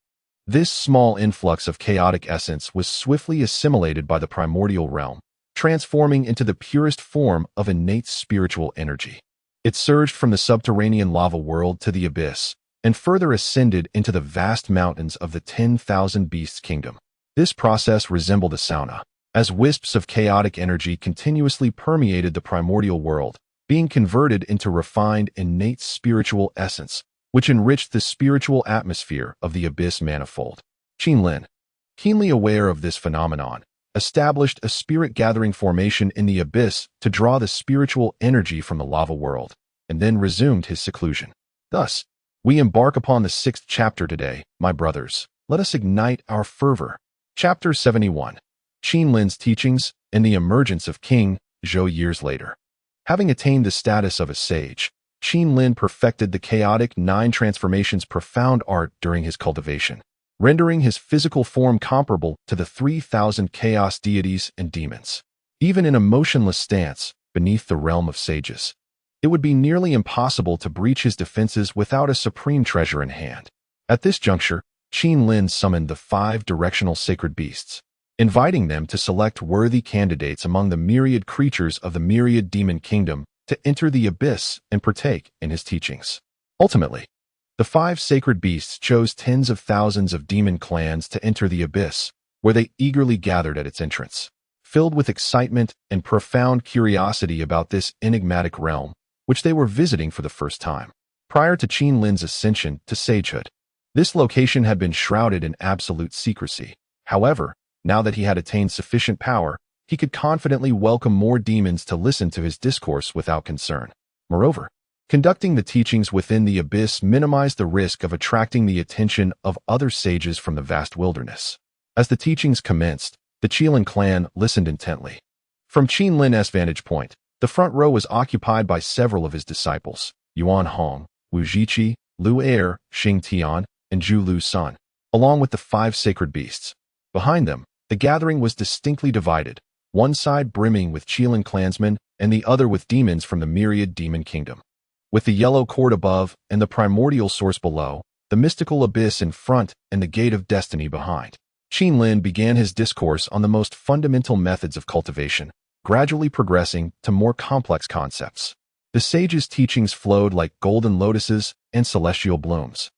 This small influx of chaotic essence was swiftly assimilated by the primordial realm, transforming into the purest form of innate spiritual energy. It surged from the subterranean lava world to the abyss, and further ascended into the vast mountains of the 10,000 Beasts Kingdom. This process resembled a sauna, as wisps of chaotic energy continuously permeated the primordial world, being converted into refined innate spiritual essence, which enriched the spiritual atmosphere of the abyss manifold. Qin, keenly aware of this phenomenon, established a spirit-gathering formation in the abyss to draw the spiritual energy from the lava world, and then resumed his seclusion. Thus, we embark upon the 6th chapter today, my brothers. Let us ignite our fervor. Chapter 71. Qin's Teachings and the Emergence of King Zhou years later. Having attained the status of a sage, Qin perfected the chaotic 9 transformations profound art during his cultivation, rendering his physical form comparable to the 3,000 chaos deities and demons. Even in a motionless stance, beneath the realm of sages, it would be nearly impossible to breach his defenses without a supreme treasure in hand. At this juncture, Qin summoned the 5 directional sacred beasts, inviting them to select worthy candidates among the myriad creatures of the myriad demon kingdom to enter the abyss and partake in his teachings. Ultimately, the 5 sacred beasts chose tens of thousands of demon clans to enter the abyss, where they eagerly gathered at its entrance. Filled with excitement and profound curiosity about this enigmatic realm, which they were visiting for the first time. Prior to Qin's ascension to sagehood, this location had been shrouded in absolute secrecy. However, now that he had attained sufficient power, he could confidently welcome more demons to listen to his discourse without concern. Moreover, conducting the teachings within the abyss minimized the risk of attracting the attention of other sages from the vast wilderness. As the teachings commenced, the Qilin clan listened intently. From Qin's vantage point, the front row was occupied by several of his disciples, Yuan Hong, Wu Zhiqi, Lu Er, Xing Tian, and Zhu Lu Sun, along with the 5 sacred beasts. Behind them, the gathering was distinctly divided, one side brimming with Qilin clansmen and the other with demons from the myriad demon kingdom. With the yellow cord above and the primordial source below, the mystical abyss in front and the gate of destiny behind, Qin began his discourse on the most fundamental methods of cultivation, gradually progressing to more complex concepts. The sage's teachings flowed like golden lotuses and celestial blooms,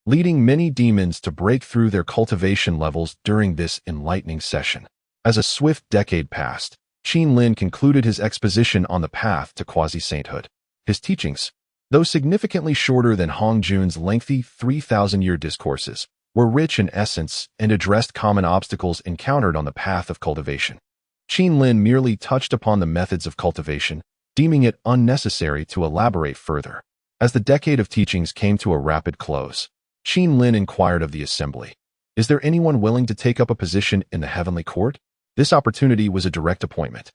leading many demons to break through their cultivation levels during this enlightening session. As a swift decade passed, Qin concluded his exposition on the path to quasi-sainthood. His teachings, though significantly shorter than Hong Jun's lengthy 3,000-year discourses, were rich in essence and addressed common obstacles encountered on the path of cultivation. Qin merely touched upon the methods of cultivation, deeming it unnecessary to elaborate further. As the decade of teachings came to a rapid close, Qin inquired of the assembly, "Is there anyone willing to take up a position in the heavenly court?" This opportunity was a direct appointment,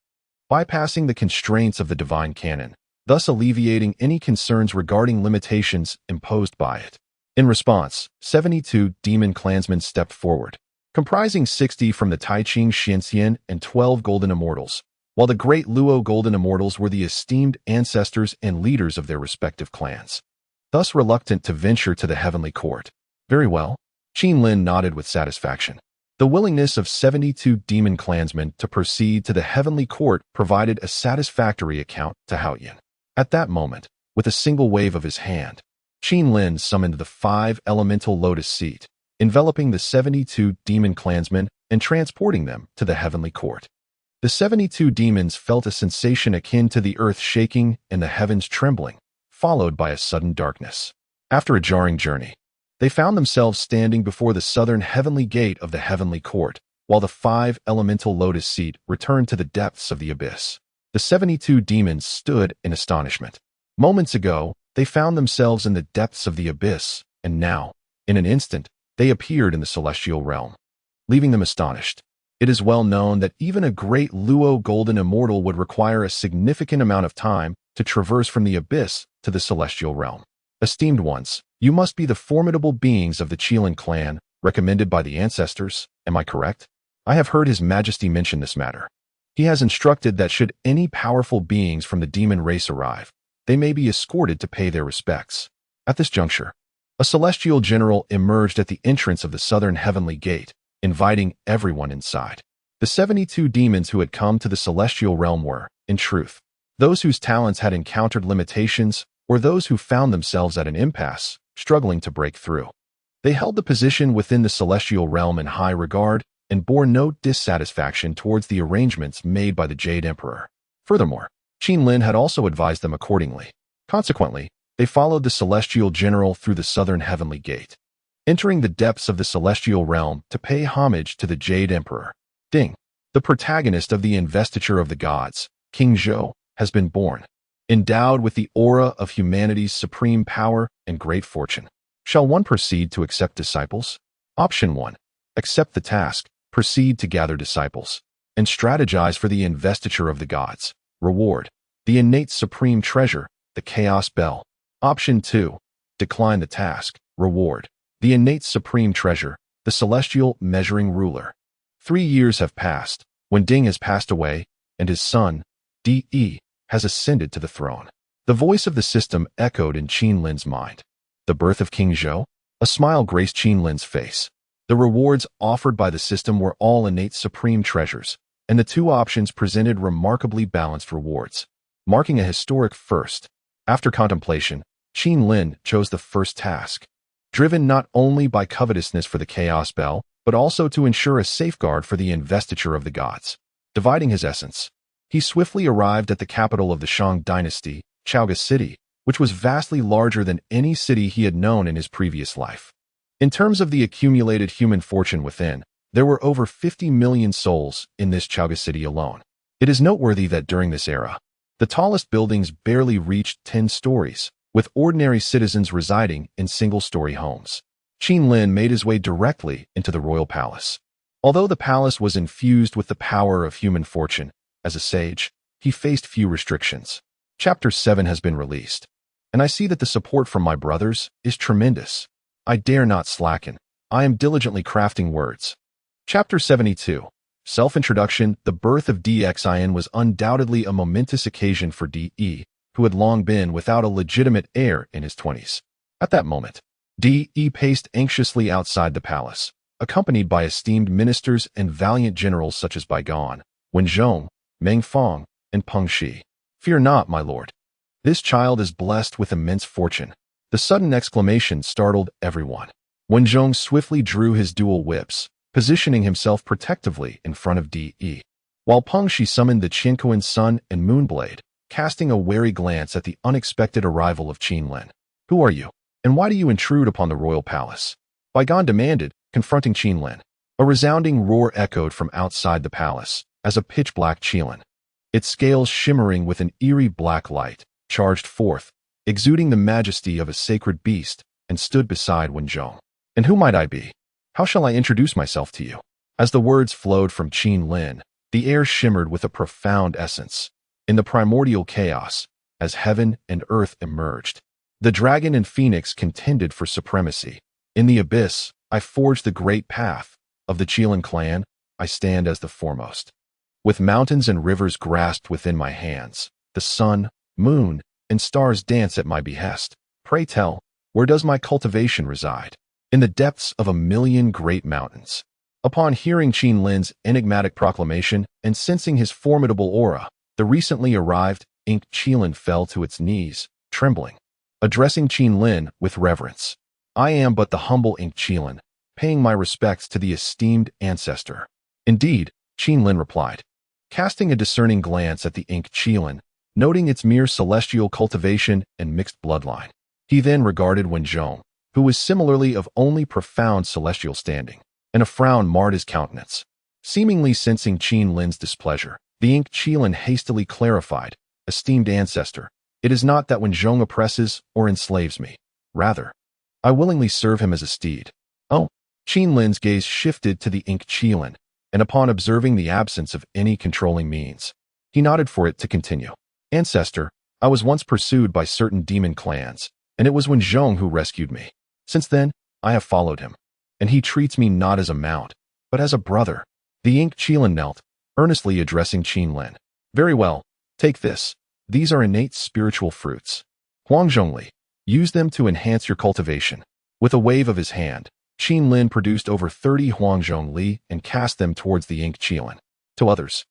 bypassing the constraints of the divine canon, thus alleviating any concerns regarding limitations imposed by it. In response, 72 demon clansmen stepped forward, comprising 60 from the Taiqing Xianxian and 12 golden immortals, while the great Luo golden immortals were the esteemed ancestors and leaders of their respective clans, thus reluctant to venture to the heavenly court. Very well, Qin nodded with satisfaction. The willingness of 72 demon clansmen to proceed to the heavenly court provided a satisfactory account to Haoyan. At that moment, with a single wave of his hand, Qin summoned the 5 elemental lotus seat, enveloping the 72 demon clansmen and transporting them to the heavenly court. The 72 demons felt a sensation akin to the earth shaking and the heavens trembling, followed by a sudden darkness. After a jarring journey, they found themselves standing before the southern heavenly gate of the heavenly court, while the 5 elemental lotus seat returned to the depths of the abyss. The 72 demons stood in astonishment, Moments ago, they found themselves in the depths of the abyss, and now, in an instant, they appeared in the celestial realm, leaving them astonished. It is well known that even a great Luo golden immortal would require a significant amount of time to traverse from the abyss to the celestial realm. Esteemed ones, you must be the formidable beings of the Qilin clan, recommended by the ancestors, am I correct? I have heard His Majesty mention this matter. He has instructed that should any powerful beings from the demon race arrive, they may be escorted to pay their respects. At this juncture, a celestial general emerged at the entrance of the southern heavenly gate, inviting everyone inside. The 72 demons who had come to the celestial realm were, in truth, those whose talents had encountered limitations or those who found themselves at an impasse, struggling to break through. They held the position within the celestial realm in high regard and bore no dissatisfaction towards the arrangements made by the Jade Emperor. Furthermore, Qinlin had also advised them accordingly. Consequently, they followed the celestial general through the southern heavenly gate, entering the depths of the celestial realm to pay homage to the Jade Emperor. Ding! The protagonist of the investiture of the gods, King Zhou, has been born, endowed with the aura of humanity's supreme power and great fortune. Shall one proceed to accept disciples? Option 1. Accept the task, proceed to gather disciples, and strategize for the investiture of the gods. Reward: the innate supreme treasure, the Chaos Bell. Option 2. Decline the task. Reward: the innate supreme treasure, the celestial measuring ruler. 3 years have passed, when Ding has passed away, and his son, De, has ascended to the throne. The voice of the system echoed in Qinlin's mind. The birth of King Zhou? A smile graced Qinlin's face. The rewards offered by the system were all innate supreme treasures, and the two options presented remarkably balanced rewards, marking a historic first. After contemplation, Qinlin chose the first task, driven not only by covetousness for the Chaos Bell, but also to ensure a safeguard for the investiture of the gods. Dividing his essence, he swiftly arrived at the capital of the Shang dynasty, Chaoga City, which was vastly larger than any city he had known in his previous life. In terms of the accumulated human fortune within, there were over 50 million souls in this Chaoga City alone. It is noteworthy that during this era, the tallest buildings barely reached 10 stories, with ordinary citizens residing in single-story homes. Qinlin made his way directly into the royal palace. Although the palace was infused with the power of human fortune, as a sage, he faced few restrictions. Chapter 7 has been released, and I see that the support from my brothers is tremendous. I dare not slacken. I am diligently crafting words. Chapter 72. Self-introduction. The birth of Xin was undoubtedly a momentous occasion for De, who had long been without a legitimate heir in his 20s. At that moment, De paced anxiously outside the palace, accompanied by esteemed ministers and valiant generals such as Baigan, Wenzhong, Meng Fong, and Peng Shi. Fear not, my lord. This child is blessed with immense fortune. The sudden exclamation startled everyone. Wenzhong swiftly drew his dual whips, positioning himself protectively in front of De, while Peng Shi summoned the Qianquan Sun and Moonblade, casting a wary glance at the unexpected arrival of Qinlin. Who are you, and why do you intrude upon the royal palace? Baigan demanded, confronting Qinlin. A resounding roar echoed from outside the palace, as a pitch-black Qilin, its scales shimmering with an eerie black light, charged forth, exuding the majesty of a sacred beast, and stood beside Wenzhong. And who might I be? How shall I introduce myself to you? As the words flowed from Qinlin, the air shimmered with a profound essence. In the primordial chaos, as heaven and earth emerged, the dragon and phoenix contended for supremacy. In the abyss, I forged the great path. Of the Qilin clan, I stand as the foremost. With mountains and rivers grasped within my hands, the sun, moon, and stars dance at my behest. Pray tell, where does my cultivation reside? In the depths of 1,000,000 great mountains. Upon hearing Qinlin's enigmatic proclamation and sensing his formidable aura, the recently arrived Ink Qilin fell to its knees, trembling. Addressing Qinlin with reverence, I am but the humble Ink Qilin, paying my respects to the esteemed ancestor. Indeed, Qinlin replied, casting a discerning glance at the Ink Qilin, noting its mere celestial cultivation and mixed bloodline. He then regarded Wenzhong, who was similarly of only profound celestial standing, and a frown marred his countenance. Seemingly sensing Qinlin's displeasure, the Ink Qilin hastily clarified, esteemed ancestor, It is not that Wen Zhong oppresses or enslaves me. Rather, I willingly serve him as a steed. Oh, Qin Lin's gaze shifted to the ink Qilin, and upon observing the absence of any controlling means, he nodded for it to continue. Ancestor, I was once pursued by certain demon clans, and it was Wen Zhong who rescued me. Since then, I have followed him, and he treats me not as a mount, but as a brother. The ink Qilin knelt, earnestly addressing Qin Lin. Very well, take this. These are innate spiritual fruits. Huang Zhongli, use them to enhance your cultivation. With a wave of his hand, Qin Lin produced over 30 Huang Zhongli and cast them towards the ink Qilin. To others,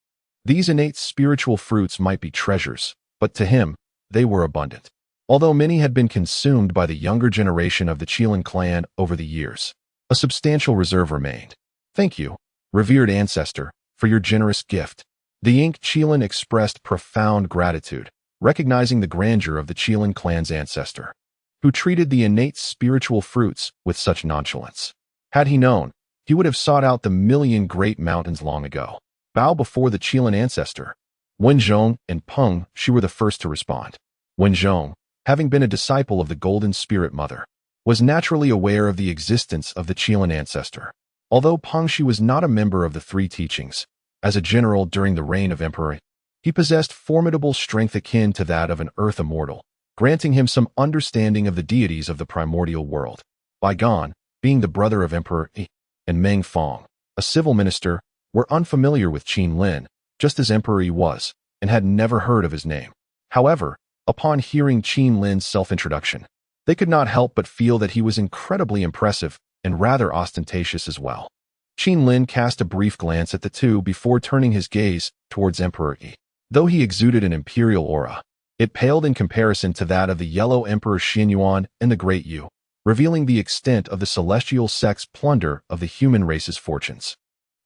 these innate spiritual fruits might be treasures, but to him, they were abundant. Although many had been consumed by the younger generation of the Qilin clan over the years, a substantial reserve remained. Thank you, revered ancestor, for your generous gift. The ink Qilin expressed profound gratitude, recognizing the grandeur of the Qilin clan's ancestor, who treated the innate spiritual fruits with such nonchalance. Had he known, he would have sought out the million great mountains long ago. Bow before the Qilin ancestor. Wen Zhong and Peng Shi were the first to respond. Wen Zhong, having been a disciple of the Golden Spirit Mother, was naturally aware of the existence of the Qilin ancestor. Although Peng Shi was not a member of the Three Teachings, as a general during the reign of Emperor, he possessed formidable strength akin to that of an earth immortal, granting him some understanding of the deities of the primordial world. Bai Gan, being the brother of Emperor Yi, and Meng Fong, a civil minister, were unfamiliar with Qin Lin, just as Emperor Yi was, and had never heard of his name. However, upon hearing Qin Lin's self-introduction, they could not help but feel that he was incredibly impressive and rather ostentatious as well. Qin Lin cast a brief glance at the two before turning his gaze towards Emperor Yi. Though he exuded an imperial aura, it paled in comparison to that of the Yellow Emperor Xianyuan and the Great Yu, revealing the extent of the celestial sect's plunder of the human race's fortunes.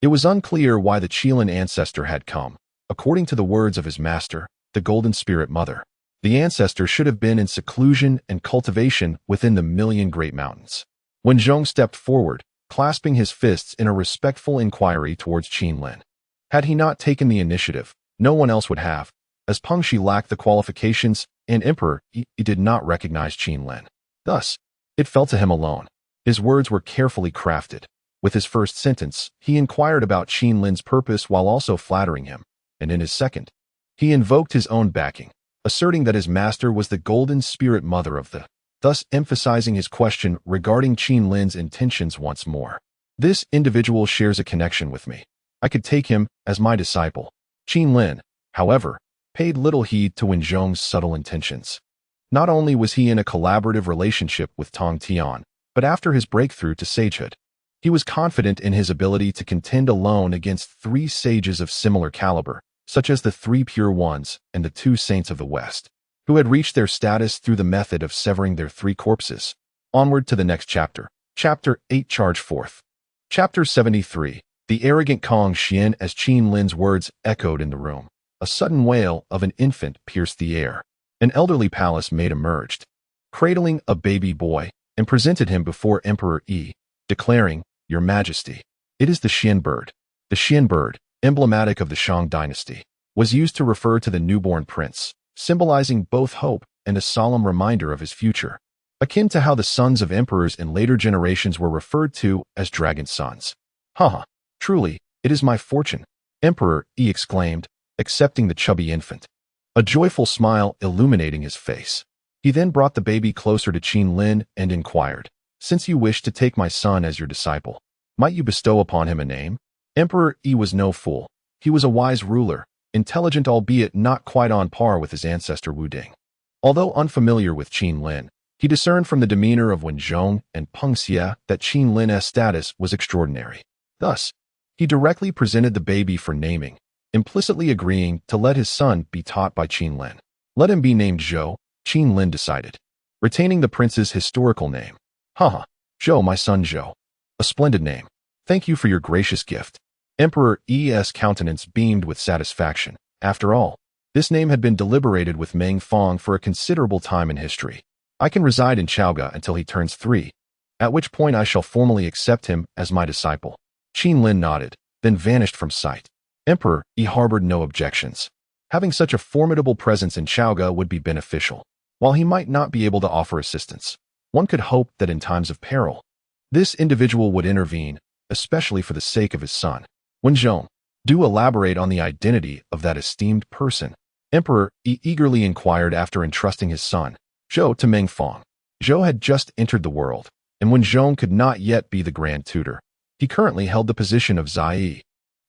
It was unclear why the Qilin ancestor had come. According to the words of his master, the Golden Spirit Mother, the ancestor should have been in seclusion and cultivation within the million great mountains. When Zhong stepped forward, clasping his fists in a respectful inquiry towards Qin Lin. Had he not taken the initiative, no one else would have, as Peng Shi lacked the qualifications and Emperor Yi did not recognize Qin Lin. Thus, it fell to him alone. His words were carefully crafted. With his first sentence, he inquired about Qin Lin's purpose while also flattering him, and in his second, he invoked his own backing, asserting that his master was the Golden Spirit Mother of the, thus emphasizing his question regarding Qin Lin's intentions once more. This individual shares a connection with me. I could take him as my disciple. Qin Lin, however, paid little heed to Wen Zhong's subtle intentions. Not only was he in a collaborative relationship with Tong Tian, but after his breakthrough to sagehood, he was confident in his ability to contend alone against 3 sages of similar caliber, such as the 3 Pure Ones and the 2 Saints of the West, who had reached their status through the method of severing their 3 corpses. Onward to the next chapter. Chapter 8 Charge Forth. Chapter 73. The arrogant Kong Xian. As Qin Lin's words echoed in the room, a sudden wail of an infant pierced the air. An elderly palace maid emerged, cradling a baby boy, and presented him before Emperor Yi, declaring, "Your Majesty, it is the Xian bird." The Xian bird, emblematic of the Shang dynasty, was used to refer to the newborn prince, symbolizing both hope and a solemn reminder of his future, akin to how the sons of emperors in later generations were referred to as dragon sons. Haha, truly, it is my fortune, Emperor Yi exclaimed, accepting the chubby infant, a joyful smile illuminating his face. He then brought the baby closer to Qin Lin and inquired, "Since you wish to take my son as your disciple, might you bestow upon him a name?" Emperor Yi was no fool. He was a wise ruler, intelligent albeit not quite on par with his ancestor Wu Ding. Although unfamiliar with Qin Lin, he discerned from the demeanor of Wen Zhong and Peng Xia that Qin Lin's status was extraordinary. Thus, he directly presented the baby for naming, implicitly agreeing to let his son be taught by Qin Lin. Let him be named Zhou, Qin Lin decided, retaining the prince's historical name. Haha, Zhou, my son Zhou. A splendid name. Thank you for your gracious gift. Emperor Yi's countenance beamed with satisfaction. After all, this name had been deliberated with Meng Fong for a considerable time in history. I can reside in Chaoga until he turns 3, at which point I shall formally accept him as my disciple. Qin Lin nodded, then vanished from sight. Emperor Yi harbored no objections. Having such a formidable presence in Chaoga would be beneficial. While he might not be able to offer assistance, one could hope that in times of peril, this individual would intervene, especially for the sake of his son. When Zhong, do elaborate on the identity of that esteemed person. Emperor Yi eagerly inquired after entrusting his son, Zhou, to Meng Fong. Zhou had just entered the world, and when Zhong could not yet be the Grand Tutor, he currently held the position of Zai,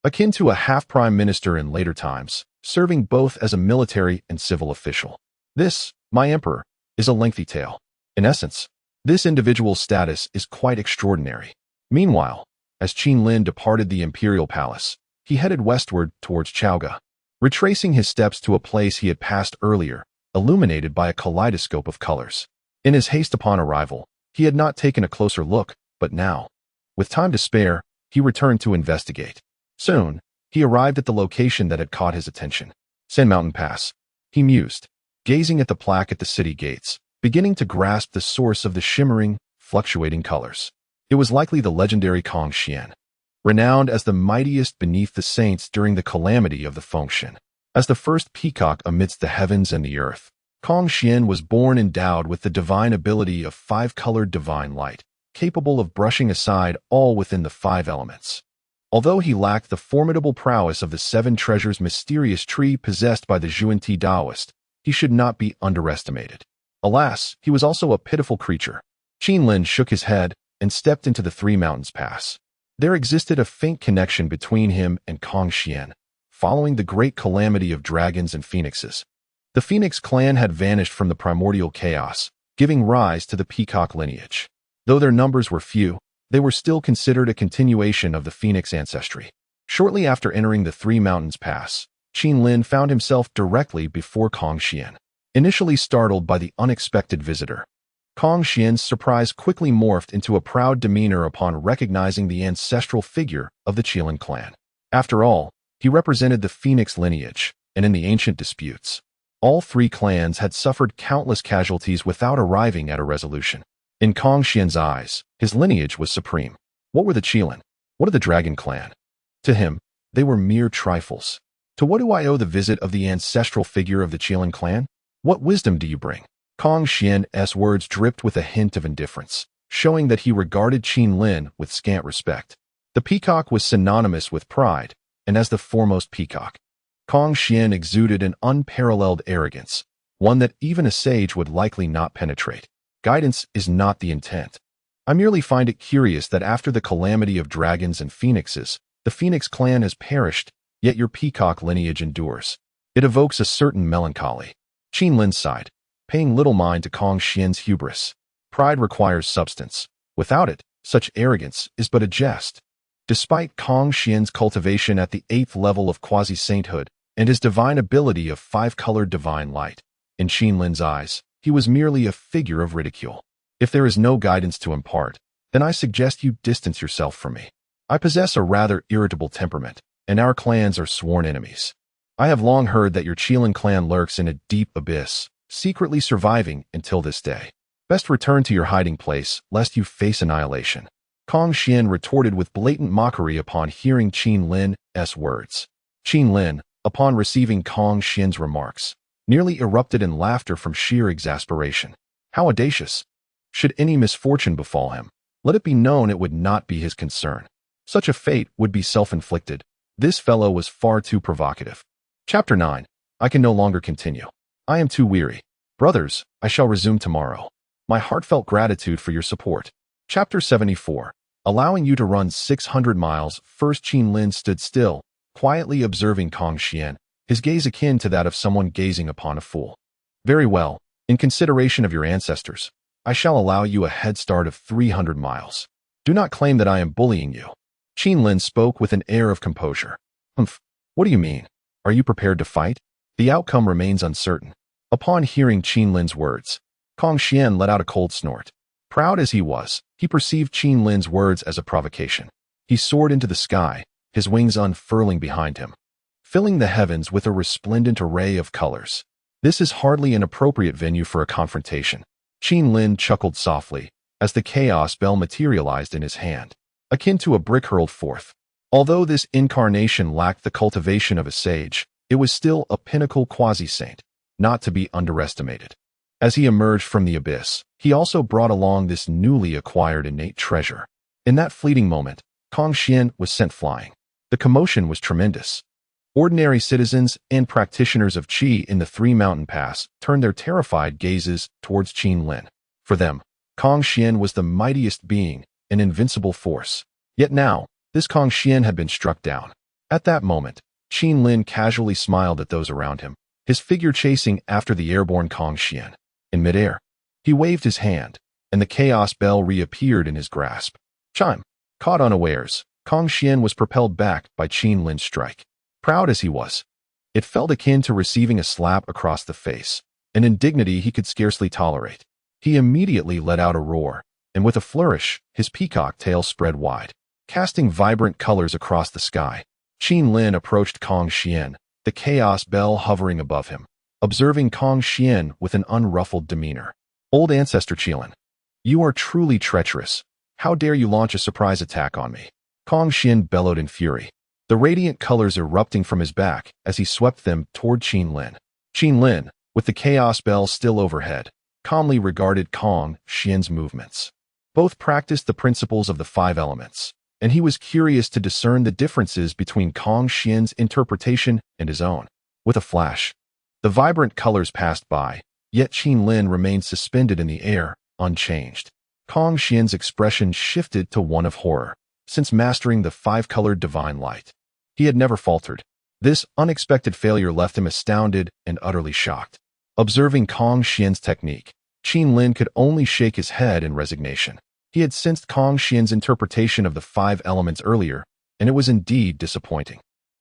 akin to a half-prime minister in later times, serving both as a military and civil official. This, my emperor, is a lengthy tale. In essence, this individual's status is quite extraordinary. Meanwhile, as Qin Lin departed the imperial palace, he headed westward towards Chaoga, retracing his steps to a place he had passed earlier, illuminated by a kaleidoscope of colors. In his haste upon arrival, he had not taken a closer look, but now, with time to spare, he returned to investigate. Soon, he arrived at the location that had caught his attention. Sand Mountain Pass. He mused, gazing at the plaque at the city gates, beginning to grasp the source of the shimmering, fluctuating colors. It was likely the legendary Kong Xian, renowned as the mightiest beneath the saints during the calamity of the Fengshen. As the first peacock amidst the heavens and the earth, Kong Xian was born endowed with the divine ability of five-colored divine light, capable of brushing aside all within the five elements. Although he lacked the formidable prowess of the seven treasures mysterious tree possessed by the Zhuan-Ti Taoist, he should not be underestimated. Alas, he was also a pitiful creature. Qin Lin shook his head and stepped into the Three Mountains Pass. There existed a faint connection between him and Kong Xian, following the great calamity of dragons and phoenixes. The Phoenix clan had vanished from the primordial chaos, giving rise to the Peacock lineage. Though their numbers were few, they were still considered a continuation of the Phoenix ancestry. Shortly after entering the Three Mountains Pass, Qin Lin found himself directly before Kong Xian. Initially startled by the unexpected visitor, Kong Xian's surprise quickly morphed into a proud demeanor upon recognizing the ancestral figure of the Qilin clan. After all, he represented the Phoenix lineage, and in the ancient disputes, all three clans had suffered countless casualties without arriving at a resolution. In Kong Xian's eyes, his lineage was supreme. What were the Qilin? What of the Dragon Clan? To him, they were mere trifles. To what do I owe the visit of the ancestral figure of the Qilin clan? What wisdom do you bring? Kong Xian's words dripped with a hint of indifference, showing that he regarded Qin Lin with scant respect. The peacock was synonymous with pride, and as the foremost peacock, Kong Xian exuded an unparalleled arrogance, one that even a sage would likely not penetrate. Guidance is not the intent. I merely find it curious that after the calamity of dragons and phoenixes, the Phoenix clan has perished, yet your peacock lineage endures. It evokes a certain melancholy. Qin Lin sighed, paying little mind to Kong Xian's hubris. Pride requires substance. Without it, such arrogance is but a jest. Despite Kong Xian's cultivation at the 8th level of quasi-sainthood and his divine ability of five-colored divine light, in Qin Lin's eyes, he was merely a figure of ridicule. If there is no guidance to impart, then I suggest you distance yourself from me. I possess a rather irritable temperament, and our clans are sworn enemies. I have long heard that your Qilin clan lurks in a deep abyss, secretly surviving until this day. Best return to your hiding place, lest you face annihilation. Kong Xian retorted with blatant mockery upon hearing Qin Lin's words. Qin Lin, upon receiving Kong Xian's remarks, nearly erupted in laughter from sheer exasperation. How audacious! Should any misfortune befall him, let it be known it would not be his concern. Such a fate would be self-inflicted. This fellow was far too provocative. Chapter 9. I can no longer continue. I am too weary. Brothers, I shall resume tomorrow. My heartfelt gratitude for your support. Chapter 74. Allowing you to run 600 miles. First, Qin Lin stood still, quietly observing Kong Xian, his gaze akin to that of someone gazing upon a fool. Very well, in consideration of your ancestors, I shall allow you a head start of 300 miles. Do not claim that I am bullying you. Qin Lin spoke with an air of composure. Humph, what do you mean? Are you prepared to fight? The outcome remains uncertain. Upon hearing Qin Lin's words, Kong Xian let out a cold snort. Proud as he was, he perceived Qin Lin's words as a provocation. He soared into the sky, his wings unfurling behind him, filling the heavens with a resplendent array of colors. This is hardly an appropriate venue for a confrontation. Qin Lin chuckled softly as the chaos bell materialized in his hand, akin to a brick hurled forth. Although this incarnation lacked the cultivation of a sage, it was still a pinnacle quasi-saint, not to be underestimated. As he emerged from the abyss, he also brought along this newly acquired innate treasure. In that fleeting moment, Kong Xian was sent flying. The commotion was tremendous. Ordinary citizens and practitioners of Qi in the Three Mountain Pass turned their terrified gazes towards Qin Lin. For them, Kong Xian was the mightiest being, an invincible force. Yet now, this Kong Xian had been struck down. At that moment, Qin Lin casually smiled at those around him, his figure chasing after the airborne Kong Xian. In midair, he waved his hand, and the chaos bell reappeared in his grasp. Chime. Caught unawares, Kong Xian was propelled back by Qin Lin's strike. Proud as he was, it felt akin to receiving a slap across the face, an indignity he could scarcely tolerate. He immediately let out a roar, and with a flourish, his peacock tail spread wide, casting vibrant colors across the sky. Qin Lin approached Kong Xian, the chaos bell hovering above him, observing Kong Xian with an unruffled demeanor. Old Ancestor Qilin, you are truly treacherous. How dare you launch a surprise attack on me? Kong Xian bellowed in fury, the radiant colors erupting from his back as he swept them toward Qin Lin. Qin Lin, with the chaos bell still overhead, calmly regarded Kong Xian's movements. Both practiced the principles of the five elements, and he was curious to discern the differences between Kong Xian's interpretation and his own. With a flash, the vibrant colors passed by, yet Qin Lin remained suspended in the air, unchanged. Kong Xian's expression shifted to one of horror, since mastering the five-colored divine light. He had never faltered. This unexpected failure left him astounded and utterly shocked. Observing Kong Xian's technique, Qin Lin could only shake his head in resignation. He had sensed Kong Xian's interpretation of the five elements earlier, and it was indeed disappointing.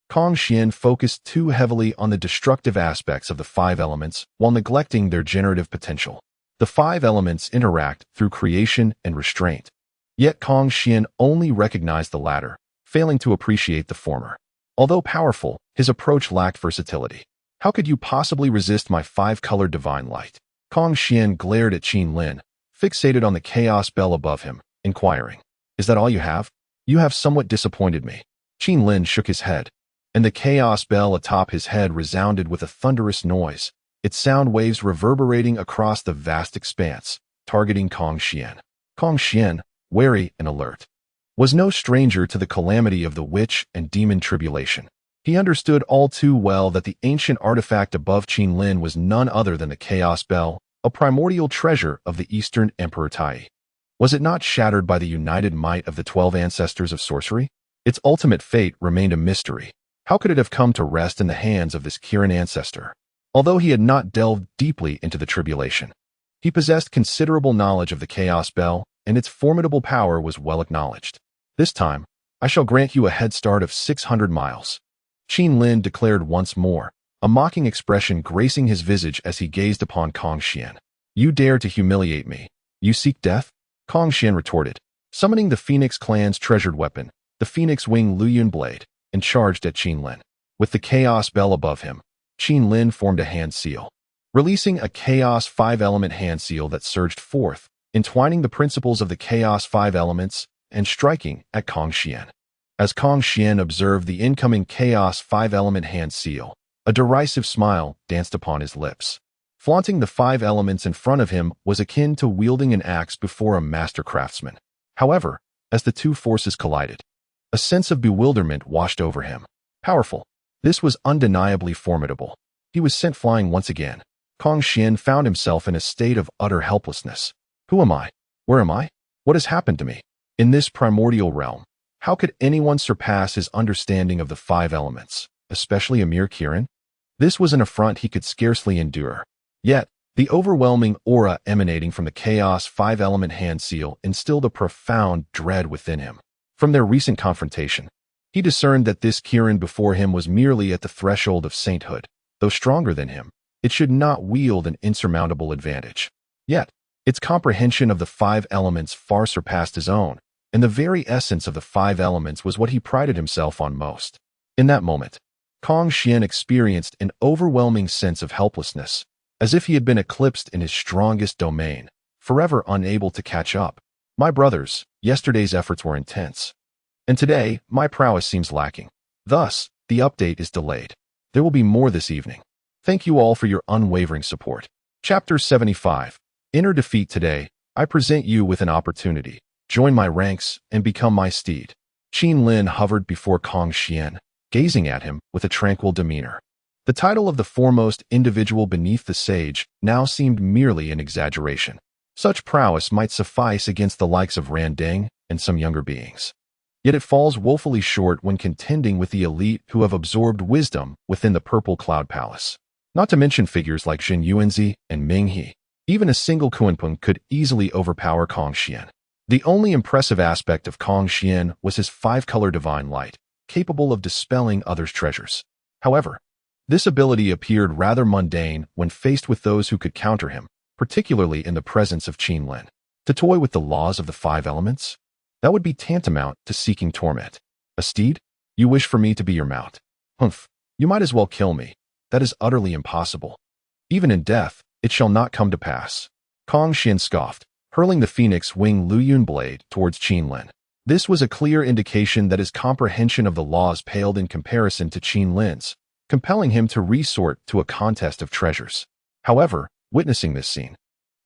Kong Xian focused too heavily on the destructive aspects of the five elements while neglecting their generative potential. The five elements interact through creation and restraint. Yet Kong Xian only recognized the latter, failing to appreciate the former. Although powerful, his approach lacked versatility. How could you possibly resist my five-colored divine light? Kong Xian glared at Qin Lin, fixated on the chaos bell above him, inquiring, is that all you have? You have somewhat disappointed me. Qin Lin shook his head, and the chaos bell atop his head resounded with a thunderous noise, its sound waves reverberating across the vast expanse, targeting Kong Xian. Kong Xian, wary and alert, was no stranger to the calamity of the witch and demon tribulation. He understood all too well that the ancient artifact above Qin Lin was none other than the Chaos Bell, a primordial treasure of the Eastern Emperor Tai. Was it not shattered by the united might of the 12 ancestors of sorcery? Its ultimate fate remained a mystery. How could it have come to rest in the hands of this Kirin ancestor? Although he had not delved deeply into the tribulation, he possessed considerable knowledge of the Chaos Bell, and its formidable power was well acknowledged. This time, I shall grant you a head start of 600 miles. Qin Lin declared once more, a mocking expression gracing his visage as he gazed upon Kong Xian. You dare to humiliate me. You seek death? Kong Xian retorted, summoning the Phoenix clan's treasured weapon, the Phoenix Wing Luyun blade, and charged at Qin Lin. With the Chaos Bell above him, Qin Lin formed a hand seal, releasing a Chaos 5-element hand seal that surged forth, entwining the principles of the Chaos 5 elements and striking at Kong Xian. As Kong Xian observed the incoming Chaos 5-element hand seal, a derisive smile danced upon his lips. Flaunting the 5 elements in front of him was akin to wielding an axe before a master craftsman. However, as the two forces collided, a sense of bewilderment washed over him. Powerful. This was undeniably formidable. He was sent flying once again. Kong Xian found himself in a state of utter helplessness. Who am I? Where am I? What has happened to me? In this primordial realm, how could anyone surpass his understanding of the 5 elements, especially a mere Kirin? This was an affront he could scarcely endure. Yet, the overwhelming aura emanating from the Chaos 5-element hand seal instilled a profound dread within him. From their recent confrontation, he discerned that this Kirin before him was merely at the threshold of sainthood. Though stronger than him, it should not wield an insurmountable advantage. Yet, its comprehension of the 5 elements far surpassed his own, and the very essence of the 5 elements was what he prided himself on most. In that moment, Kong Xian experienced an overwhelming sense of helplessness, as if he had been eclipsed in his strongest domain, forever unable to catch up. My brothers, yesterday's efforts were intense, and today my prowess seems lacking. Thus, the update is delayed. There will be more this evening. Thank you all for your unwavering support. Chapter 75. Inner defeat. Today, I present you with an opportunity. Join my ranks and become my steed. Qin Lin hovered before Kong Xian, gazing at him with a tranquil demeanor. The title of the foremost individual beneath the sage now seemed merely an exaggeration. Such prowess might suffice against the likes of Randeng and some younger beings. Yet it falls woefully short when contending with the elite who have absorbed wisdom within the Purple Cloud Palace. Not to mention figures like Jin Yuanzi and Ming He. Even a single Kunpeng could easily overpower Kong Xian. The only impressive aspect of Kong Xian was his five-color divine light, capable of dispelling others' treasures. However, this ability appeared rather mundane when faced with those who could counter him, particularly in the presence of Qin Lin. To toy with the laws of the five elements? That would be tantamount to seeking torment. A steed? You wish for me to be your mount? Humph, you might as well kill me. That is utterly impossible. Even in death, it shall not come to pass. Kong Xian scoffed, hurling the phoenix wing Luyun blade towards Qin Lin. This was a clear indication that his comprehension of the laws paled in comparison to Qin Lin's, compelling him to resort to a contest of treasures. However, witnessing this scene,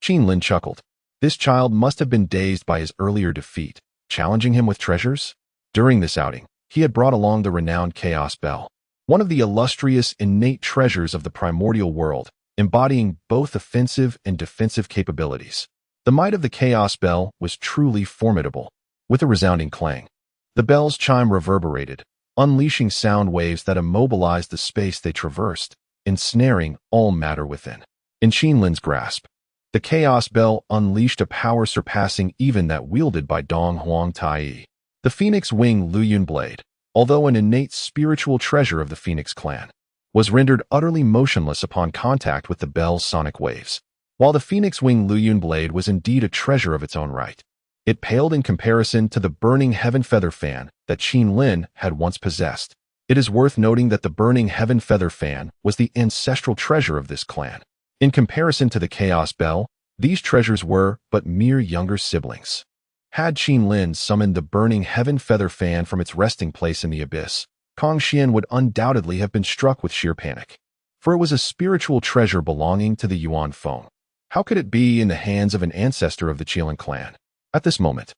Qin Lin chuckled. This child must have been dazed by his earlier defeat, challenging him with treasures. During this outing, he had brought along the renowned Chaos Bell, one of the illustrious innate treasures of the primordial world, embodying both offensive and defensive capabilities. The might of the Chaos Bell was truly formidable. With a resounding clang, the bell's chime reverberated, unleashing sound waves that immobilized the space they traversed, ensnaring all matter within. In Qin Lin's grasp, the Chaos Bell unleashed a power surpassing even that wielded by Dong Huang Tai. The Phoenix Wing Luyun blade, although an innate spiritual treasure of the Phoenix clan, was rendered utterly motionless upon contact with the bell's sonic waves. While the Phoenix Wing Luyun blade was indeed a treasure of its own right, it paled in comparison to the burning heaven feather fan that Qin Lin had once possessed. It is worth noting that the burning heaven feather fan was the ancestral treasure of this clan. In comparison to the Chaos Bell, these treasures were but mere younger siblings. Had Qin Lin summoned the burning heaven feather fan from its resting place in the abyss, Kong Xian would undoubtedly have been struck with sheer panic. For it was a spiritual treasure belonging to the Yuan Feng. How could it be in the hands of an ancestor of the Qilin clan? At this moment,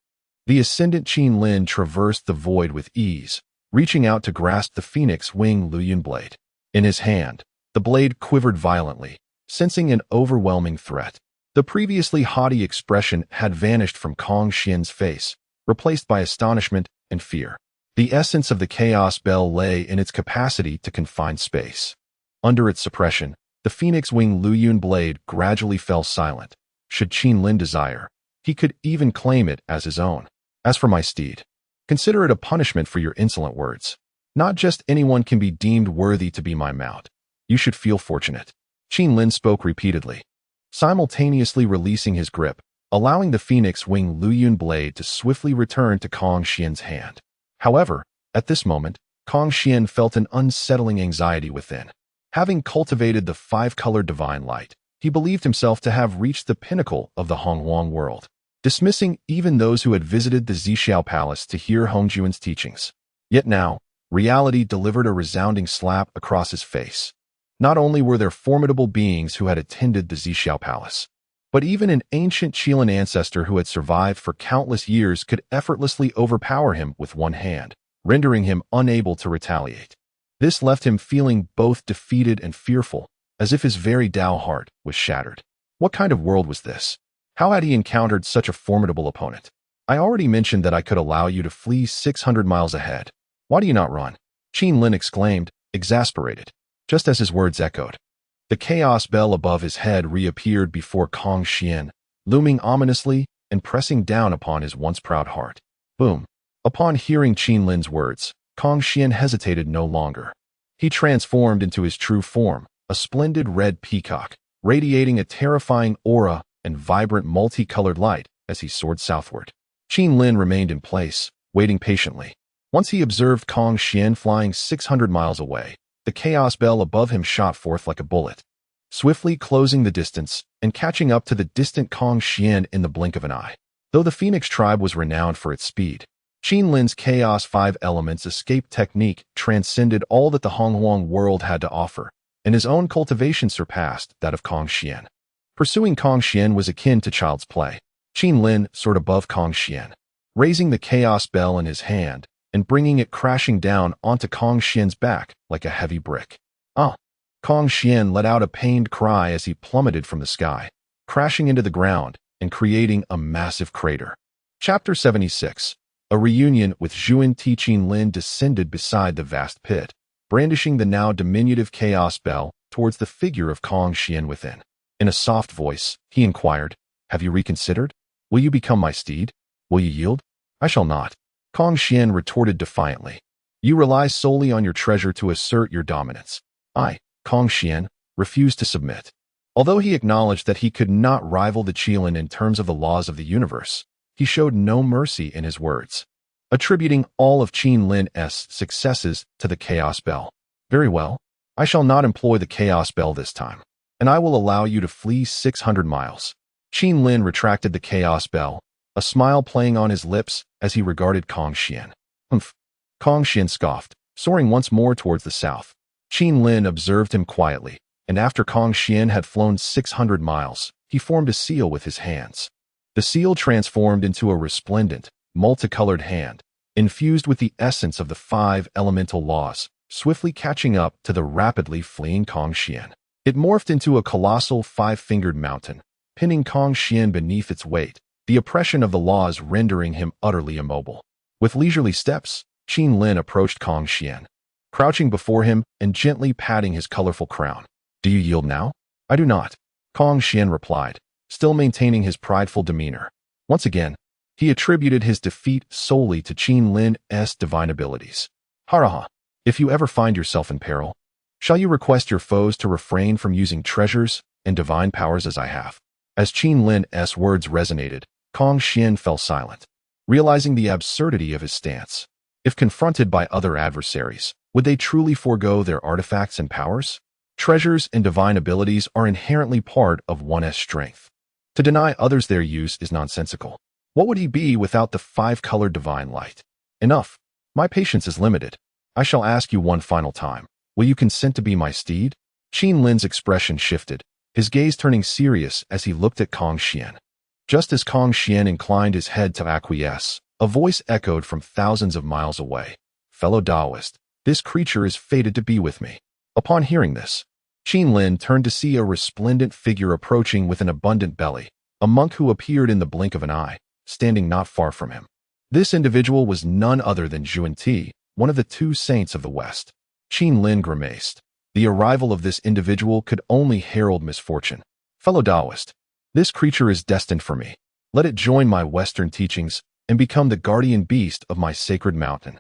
the ascendant Qin Lin traversed the void with ease, reaching out to grasp the Phoenix Wing Luyun blade. In his hand, the blade quivered violently, sensing an overwhelming threat. The previously haughty expression had vanished from Kong Xian's face, replaced by astonishment and fear. The essence of the Chaos Bell lay in its capacity to confine space. Under its suppression, the Phoenix Wing Luyun blade gradually fell silent. Should Qin Lin desire, he could even claim it as his own. As for my steed, consider it a punishment for your insolent words. Not just anyone can be deemed worthy to be my mount. You should feel fortunate. Qin Lin spoke repeatedly, simultaneously releasing his grip, allowing the Phoenix Wing Luyun blade to swiftly return to Kong Xian's hand. However, at this moment, Kong Xian felt an unsettling anxiety within. Having cultivated the five-colored divine light, he believed himself to have reached the pinnacle of the Honghuang world, dismissing even those who had visited the Zixiao Palace to hear Hongjuan's teachings. Yet now, reality delivered a resounding slap across his face. Not only were there formidable beings who had attended the Zixiao Palace, but even an ancient Qilin ancestor who had survived for countless years could effortlessly overpower him with one hand, rendering him unable to retaliate. This left him feeling both defeated and fearful, as if his very Dao heart was shattered. What kind of world was this? How had he encountered such a formidable opponent? I already mentioned that I could allow you to flee 600 miles ahead. Why do you not run? Qin Lin exclaimed, exasperated, just as his words echoed. The Chaos Bell above his head reappeared before Kong Xian, looming ominously and pressing down upon his once proud heart. Boom. Upon hearing Qin Lin's words, Kong Xian hesitated no longer. He transformed into his true form, a splendid red peacock, radiating a terrifying aura and vibrant multicolored light as he soared southward. Qin Lin remained in place, waiting patiently. Once he observed Kong Xian flying 600 miles away, the Chaos Bell above him shot forth like a bullet, swiftly closing the distance and catching up to the distant Kong Xian in the blink of an eye. Though the Phoenix tribe was renowned for its speed, Qin Lin's Chaos 5 Elements escape technique transcended all that the Honghuang world had to offer, and his own cultivation surpassed that of Kong Xian. Pursuing Kong Xian was akin to child's play. Qin Lin soared above Kong Xian, raising the Chaos Bell in his hand and bringing it crashing down onto Kong Xian's back like a heavy brick. Ah! Kong Xian let out a pained cry as he plummeted from the sky, crashing into the ground and creating a massive crater. Chapter 76. A reunion with Zhuan Ti. Qin Lin descended beside the vast pit, brandishing the now diminutive Chaos Bell towards the figure of Kong Xian within. In a soft voice, he inquired, "Have you reconsidered? Will you become my steed? Will you yield?" "I shall not," Kong Xian retorted defiantly. "You rely solely on your treasure to assert your dominance. I, Kong Xian, refuse to submit." Although he acknowledged that he could not rival the Qilin in terms of the laws of the universe, he showed no mercy in his words, attributing all of Qin Lin's successes to the Chaos Bell. "Very well, I shall not employ the Chaos Bell this time, and I will allow you to flee 600 miles. Qin Lin retracted the Chaos Bell, a smile playing on his lips as he regarded Kong Xian. "Humph." Kong Xian scoffed, soaring once more towards the south. Qin Lin observed him quietly, and after Kong Xian had flown 600 miles, he formed a seal with his hands. The seal transformed into a resplendent, multicolored hand, infused with the essence of the 5 elemental laws, swiftly catching up to the rapidly fleeing Kong Xian. It morphed into a colossal 5-fingered mountain, pinning Kong Xian beneath its weight, the oppression of the laws rendering him utterly immobile. With leisurely steps, Qin Lin approached Kong Xian, crouching before him and gently patting his colorful crown. "Do you yield now?" "I do not," Kong Xian replied, still maintaining his prideful demeanor. Once again, he attributed his defeat solely to Qin Lin's divine abilities. "Haraha, if you ever find yourself in peril, shall you request your foes to refrain from using treasures and divine powers as I have?" As Qin Lin's words resonated, Kong Xian fell silent, realizing the absurdity of his stance. If confronted by other adversaries, would they truly forego their artifacts and powers? Treasures and divine abilities are inherently part of one's strength. To deny others their use is nonsensical. What would he be without the 5-colored divine light? "Enough. My patience is limited. I shall ask you one final time. Will you consent to be my steed?" Qin Lin's expression shifted, his gaze turning serious as he looked at Kong Xian. Just as Kong Xian inclined his head to acquiesce, a voice echoed from thousands of miles away. "Fellow Taoist, this creature is fated to be with me." Upon hearing this, Qin Lin turned to see a resplendent figure approaching with an abundant belly, a monk who appeared in the blink of an eye, standing not far from him. This individual was none other than Zhuan Ti, one of the 2 saints of the West. Qin Lin grimaced. The arrival of this individual could only herald misfortune. "Fellow Taoist, this creature is destined for me. Let it join my Western teachings and become the guardian beast of my sacred mountain."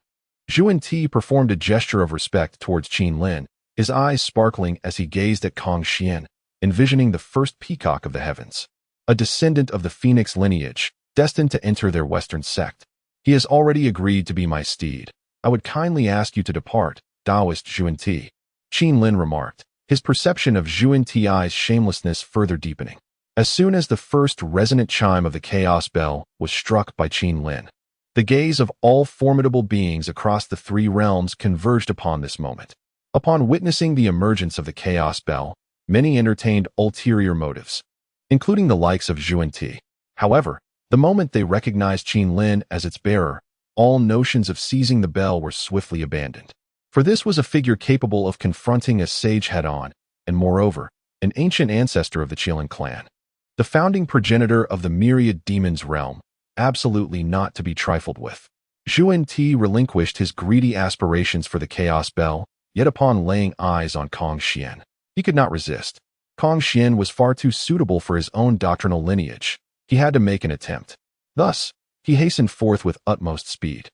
Zhuan Ti performed a gesture of respect towards Qin Lin, his eyes sparkling as he gazed at Kong Xian, envisioning the first peacock of the heavens, a descendant of the phoenix lineage, destined to enter their Western sect. "He has already agreed to be my steed. I would kindly ask you to depart, Taoist Zhuan Ti," Qin Lin remarked, his perception of Zhuan Ti's shamelessness further deepening. As soon as the first resonant chime of the Chaos Bell was struck by Qin Lin, the gaze of all formidable beings across the 3 realms converged upon this moment. Upon witnessing the emergence of the Chaos Bell, many entertained ulterior motives, including the likes of Zhuan Ti. However, the moment they recognized Qin Lin as its bearer, all notions of seizing the bell were swiftly abandoned. For this was a figure capable of confronting a sage head-on, and moreover, an ancient ancestor of the Qilin clan. The founding progenitor of the myriad demons realm, absolutely not to be trifled with. Zhuan Ti relinquished his greedy aspirations for the Chaos Bell, yet upon laying eyes on Kong Xian, he could not resist. Kong Xian was far too suitable for his own doctrinal lineage. He had to make an attempt. Thus, he hastened forth with utmost speed.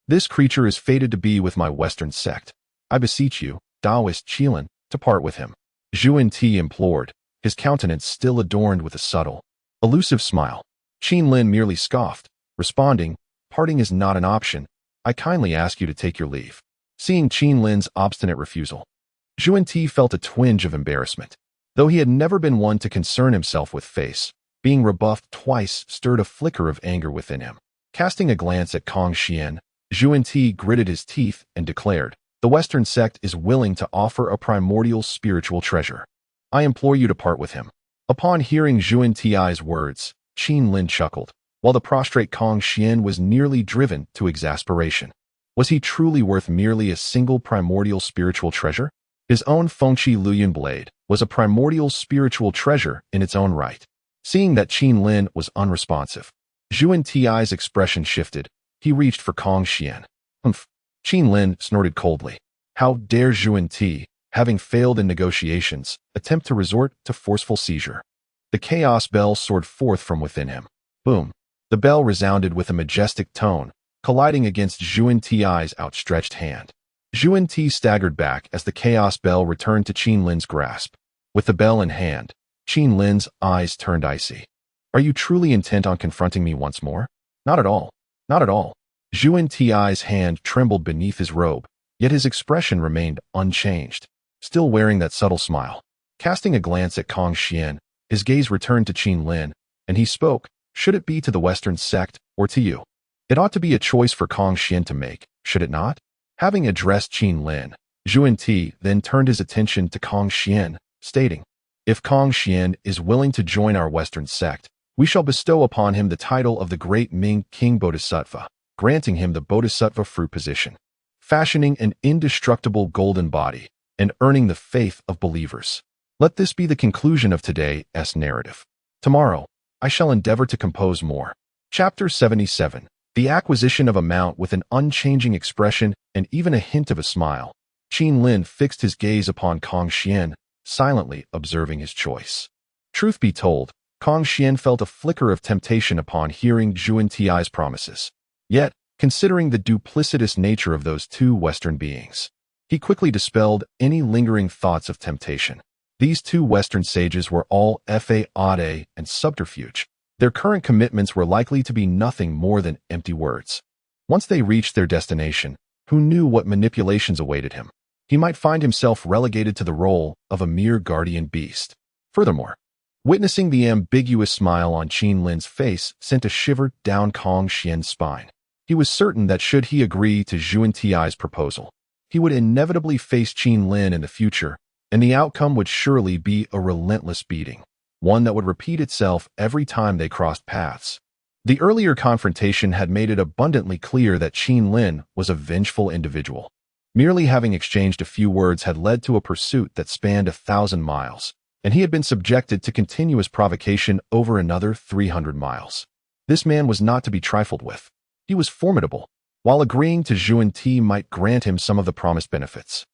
"This creature is fated to be with my Western sect. I beseech you, Taoist Qilin, to part with him," Zhuan Ti implored, his countenance still adorned with a subtle, elusive smile. Qin Lin merely scoffed, responding, "Parting is not an option. I kindly ask you to take your leave." Seeing Qin Lin's obstinate refusal, Zhuan Ti felt a twinge of embarrassment. Though he had never been one to concern himself with face, being rebuffed twice stirred a flicker of anger within him. Casting a glance at Kong Xian, Zhuan Ti gritted his teeth and declared, "The Western sect is willing to offer a primordial spiritual treasure. I implore you to part with him." Upon hearing Zhuan Ti's words, Qin Lin chuckled, while the prostrate Kong Xian was nearly driven to exasperation. Was he truly worth merely a single primordial spiritual treasure? His own Fengqi Luyan blade was a primordial spiritual treasure in its own right. Seeing that Qin Lin was unresponsive, Zhuan Ti's expression shifted. He reached for Kong Xian. "Humph." Qin Lin snorted coldly. How dare Zhuan Ti, having failed in negotiations, attempt to resort to forceful seizure? The chaos bell soared forth from within him. Boom. The bell resounded with a majestic tone, colliding against Zhuan Ti's outstretched hand. Zhuan Ti staggered back as the chaos bell returned to Qin Lin's grasp. With the bell in hand, Qin Lin's eyes turned icy. "Are you truly intent on confronting me once more?" "Not at all. Not at all." Zhuan Ti's hand trembled beneath his robe, yet his expression remained unchanged, still wearing that subtle smile. Casting a glance at Kong Xian, his gaze returned to Qin Lin, and he spoke, "Should it be to the Western sect or to you? It ought to be a choice for Kong Xian to make, should it not?" Having addressed Qin Lin, Zhuan Ti then turned his attention to Kong Xian, stating, "If Kong Xian is willing to join our Western sect, we shall bestow upon him the title of the great Ming King Bodhisattva, granting him the Bodhisattva fruit position, fashioning an indestructible golden body, and earning the faith of believers. Let this be the conclusion of today's narrative. Tomorrow, I shall endeavor to compose more." Chapter 77. The acquisition of a mount with an unchanging expression and even a hint of a smile. Qin Lin fixed his gaze upon Kong Xian, silently observing his choice. Truth be told, Kong Xian felt a flicker of temptation upon hearing Zhuan Ti's promises. Yet, considering the duplicitous nature of those two Western beings, he quickly dispelled any lingering thoughts of temptation. These two Western sages were all fade and subterfuge. Their current commitments were likely to be nothing more than empty words. Once they reached their destination, who knew what manipulations awaited him? He might find himself relegated to the role of a mere guardian beast. Furthermore, witnessing the ambiguous smile on Qin Lin's face sent a shiver down Kong Xian's spine. He was certain that should he agree to Zhuan Ti's proposal, he would inevitably face Qin Lin in the future, and the outcome would surely be a relentless beating, one that would repeat itself every time they crossed paths. The earlier confrontation had made it abundantly clear that Qin Lin was a vengeful individual. Merely having exchanged a few words had led to a pursuit that spanned 1,000 miles, and he had been subjected to continuous provocation over another 300 miles. This man was not to be trifled with. He was formidable. While agreeing to Zhuan Ti might grant him some of the promised benefits,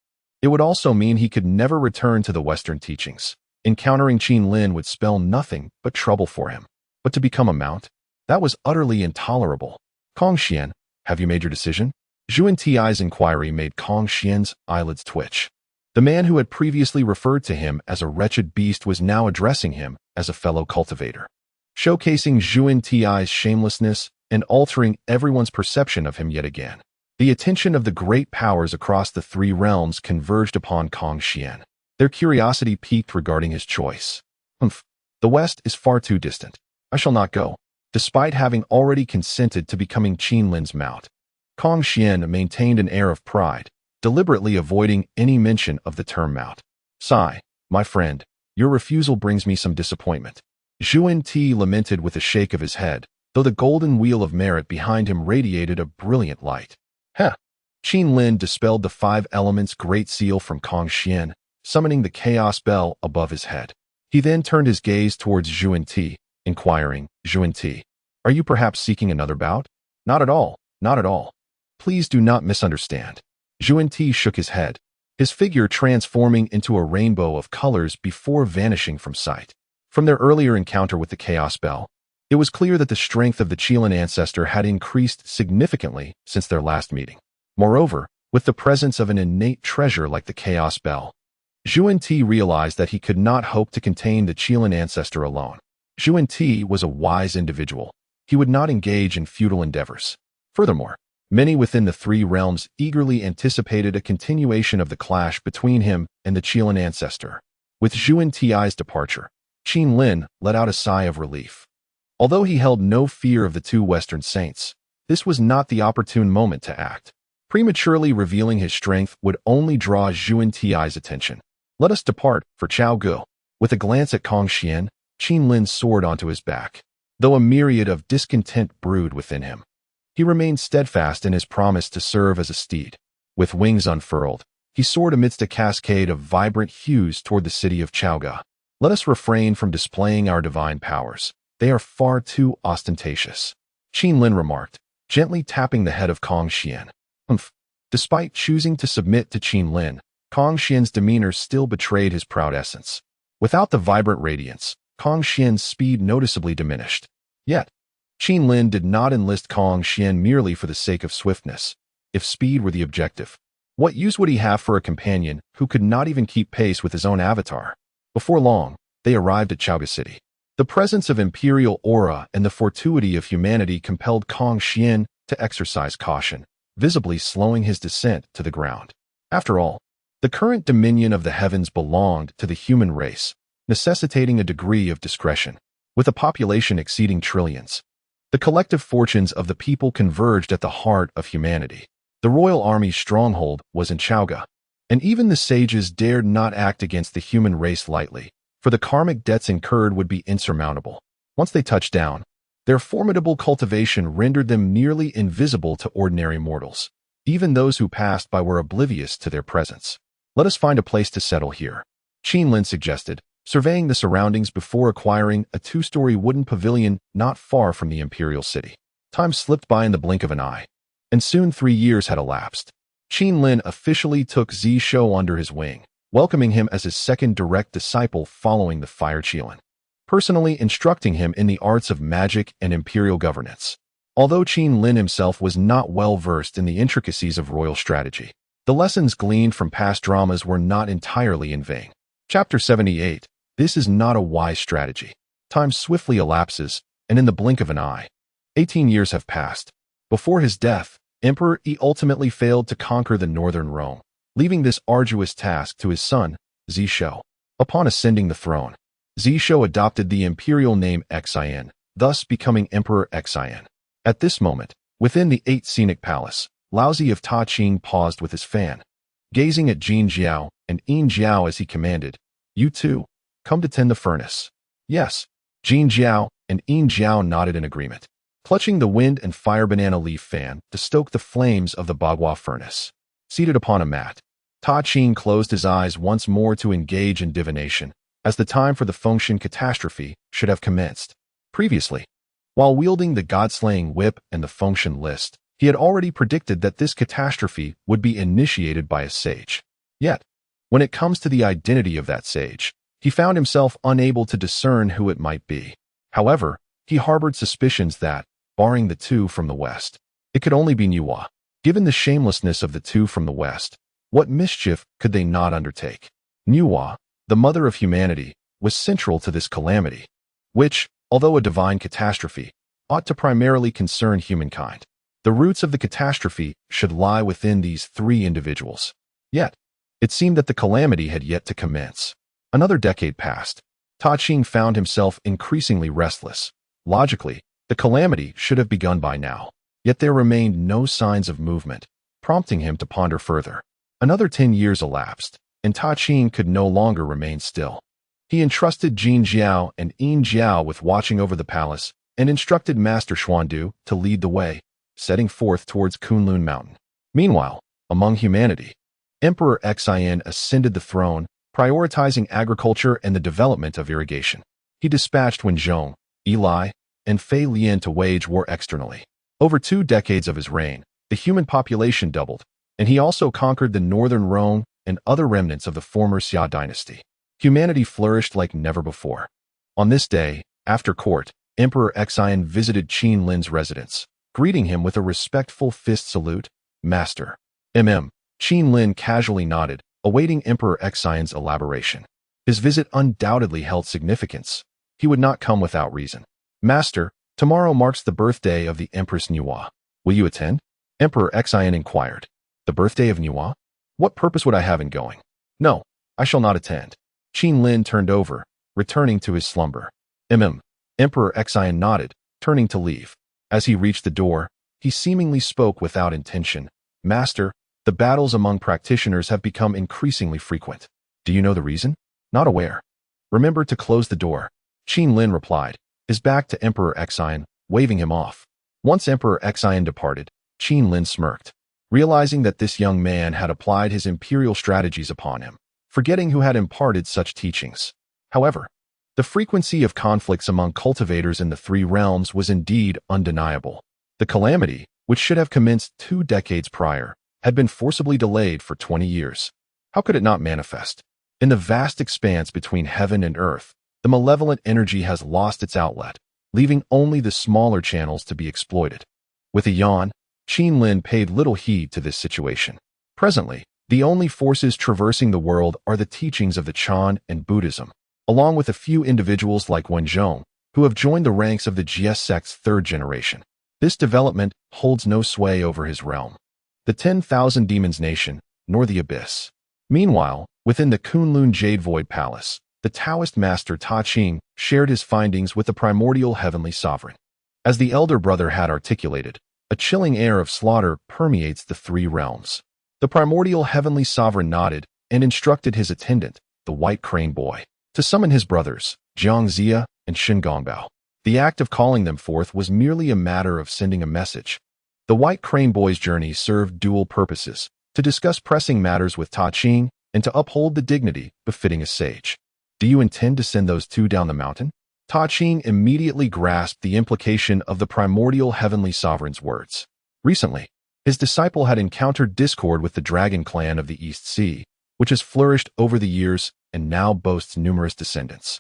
it would also mean he could never return to the Western teachings. Encountering Qin Lin would spell nothing but trouble for him. But to become a mount? That was utterly intolerable. "Kong Xian, have you made your decision?" Zhuan Ti's inquiry made Kong Xian's eyelids twitch. The man who had previously referred to him as a wretched beast was now addressing him as a fellow cultivator, showcasing Zhuan Ti's shamelessness and altering everyone's perception of him yet again. The attention of the great powers across the three realms converged upon Kong Xian. Their curiosity piqued regarding his choice. "Humph, the West is far too distant. I shall not go." Despite having already consented to becoming Qin Lin's mount, Kong Xian maintained an air of pride, deliberately avoiding any mention of the term mount. "Sigh, my friend, your refusal brings me some disappointment." Zhuan Ti lamented with a shake of his head, though the golden wheel of merit behind him radiated a brilliant light. "Heh." Qin Lin dispelled the 5 elements great seal from Kong Xian, summoning the chaos bell above his head. He then turned his gaze towards Zhuan Ti, inquiring, "Zhuan Ti, are you perhaps seeking another bout?" "Not at all, not at all. Please do not misunderstand." Zhuan Ti shook his head, his figure transforming into a rainbow of colors before vanishing from sight. From their earlier encounter with the chaos bell, it was clear that the strength of the Qilin ancestor had increased significantly since their last meeting. Moreover, with the presence of an innate treasure like the chaos bell, Zhuan Ti realized that he could not hope to contain the Qilin ancestor alone. Zhuan Ti was a wise individual. He would not engage in futile endeavors. Furthermore, many within the three realms eagerly anticipated a continuation of the clash between him and the Qilin ancestor. With Zhuan Ti's departure, Qin Lin let out a sigh of relief. Although he held no fear of the two Western saints, This was not the opportune moment to act. Prematurely revealing his strength would only draw Zhuan Ti's attention. Let us depart, for Chao Gu. With a glance at Kong Xian, Qin Lin soared onto his back. Though a myriad of discontent brewed within him, he remained steadfast in his promise to serve as a steed. With wings unfurled, he soared amidst a cascade of vibrant hues toward the city of Chaoga. Let us refrain from displaying our divine powers. They are far too ostentatious, Qin Lin remarked, gently tapping the head of Kong Xian. Despite choosing to submit to Qin Lin, Kong Xian's demeanor still betrayed his proud essence. Without the vibrant radiance, Kong Xian's speed noticeably diminished. Yet, Qin Lin did not enlist Kong Xian merely for the sake of swiftness. If speed were the objective, what use would he have for a companion who could not even keep pace with his own avatar? Before long, they arrived at Chaoga City. The presence of imperial aura and the fortuity of humanity compelled Kong Xian to exercise caution, visibly slowing his descent to the ground. After all, the current dominion of the heavens belonged to the human race, necessitating a degree of discretion. With a population exceeding trillions, the collective fortunes of the people converged at the heart of humanity. The royal army's stronghold was in Chaoga, and even the sages dared not act against the human race lightly, for the karmic debts incurred would be insurmountable. Once they touched down, their formidable cultivation rendered them nearly invisible to ordinary mortals. Even those who passed by were oblivious to their presence. Let us find a place to settle here, Qin Lin suggested, surveying the surroundings before acquiring a 2-story wooden pavilion not far from the imperial city. Time slipped by in the blink of an eye, and soon 3 years had elapsed. Qin Lin officially took Zishou under his wing, welcoming him as his second direct disciple following the Fire Qilin, personally instructing him in the arts of magic and imperial governance. Although Qin Lin himself was not well versed in the intricacies of royal strategy, the lessons gleaned from past dramas were not entirely in vain. Chapter 78. This is not a wise strategy. Time swiftly elapses, and in the blink of an eye, 18 years have passed. Before his death, Emperor Yi ultimately failed to conquer the northern Rome, leaving this arduous task to his son, Zishou. Upon ascending the throne, Zishou adopted the imperial name Xian, thus becoming Emperor Xian. At this moment, within the 8 scenic palace, Laozi of Ta Qing paused with his fan, gazing at Jin Jiao and Yin Jiao as he commanded, "You two, come to tend the furnace." Yes, Jin Jiao and Yin Jiao nodded in agreement, clutching the wind and fire banana leaf fan to stoke the flames of the Bagua furnace. Seated upon a mat, Ta Qing closed his eyes once more to engage in divination, as the time for the Fengshan catastrophe should have commenced. Previously, while wielding the god-slaying whip and the Fengshan list, he had already predicted that this catastrophe would be initiated by a sage. Yet, when it comes to the identity of that sage, he found himself unable to discern who it might be. However, he harbored suspicions that, barring the two from the west, it could only be Nuwa. Given the shamelessness of the two from the west, what mischief could they not undertake? Nuwa, the mother of humanity, was central to this calamity, which, although a divine catastrophe, ought to primarily concern humankind. The roots of the catastrophe should lie within these 3 individuals. Yet, it seemed that the calamity had yet to commence. Another decade passed. Ta Qing found himself increasingly restless. Logically, the calamity should have begun by now. Yet there remained no signs of movement, prompting him to ponder further. Another 10 years elapsed, and Ta Qing could no longer remain still. He entrusted Jin Jiao and Yin Jiao with watching over the palace and instructed Master Xuandu to lead the way, setting forth towards Kunlun Mountain. Meanwhile, among humanity, Emperor Xian ascended the throne, prioritizing agriculture and the development of irrigation. He dispatched Wenzhong, Eli, and Fei Lian to wage war externally. Over 2 decades of his reign, the human population doubled, and he also conquered the northern Rome and other remnants of the former Xia dynasty. Humanity flourished like never before. On this day, after court, Emperor Xian visited Qin Lin's residence, greeting him with a respectful fist salute. "Master." Qin Lin casually nodded, awaiting Emperor Xian's elaboration. His visit undoubtedly held significance. He would not come without reason. "Master, tomorrow marks the birthday of the Empress Nuwa. Will you attend?" Emperor Xian inquired. "The birthday of Nuwa? What purpose would I have in going?" "No, I shall not attend." Qin Lin turned over, returning to his slumber. Emperor Xian nodded, turning to leave. As he reached the door, He seemingly spoke without intention. Master, the battles among practitioners have become increasingly frequent. Do you know the reason? Not aware. Remember to close the door. Qin Lin replied, his back to Emperor Xian, waving him off. Once Emperor Xian departed, Qin Lin smirked, realizing that this young man had applied his imperial strategies upon him, forgetting who had imparted such teachings. However, the frequency of conflicts among cultivators in the three realms was indeed undeniable. The calamity, which should have commenced 2 decades prior, had been forcibly delayed for 20 years. How could it not manifest? In the vast expanse between heaven and earth, the malevolent energy has lost its outlet, leaving only the smaller channels to be exploited. With a yawn, Qin Lin paid little heed to this situation. Presently, the only forces traversing the world are the teachings of the Chan and Buddhism, along with a few individuals like Wenzhong, who have joined the ranks of the Jie sect's 3rd generation. This development holds no sway over his realm, the 10,000 Demons Nation, nor the Abyss. Meanwhile, within the Kunlun Jade Void Palace, the Taoist master Ta Ching shared his findings with the primordial heavenly sovereign. As the elder brother had articulated, a chilling air of slaughter permeates the 3 realms. The primordial heavenly sovereign nodded and instructed his attendant, the White Crane Boy, to summon his brothers, Jiang Zia and Shen Gongbao. The act of calling them forth was merely a matter of sending a message. The White Crane Boy's journey served dual purposes, to discuss pressing matters with Ta Ching and to uphold the dignity befitting a sage. Do you intend to send those 2 down the mountain? Ta Ching immediately grasped the implication of the primordial heavenly sovereign's words. Recently, his disciple had encountered discord with the dragon clan of the East Sea, which has flourished over the years and now boasts numerous descendants.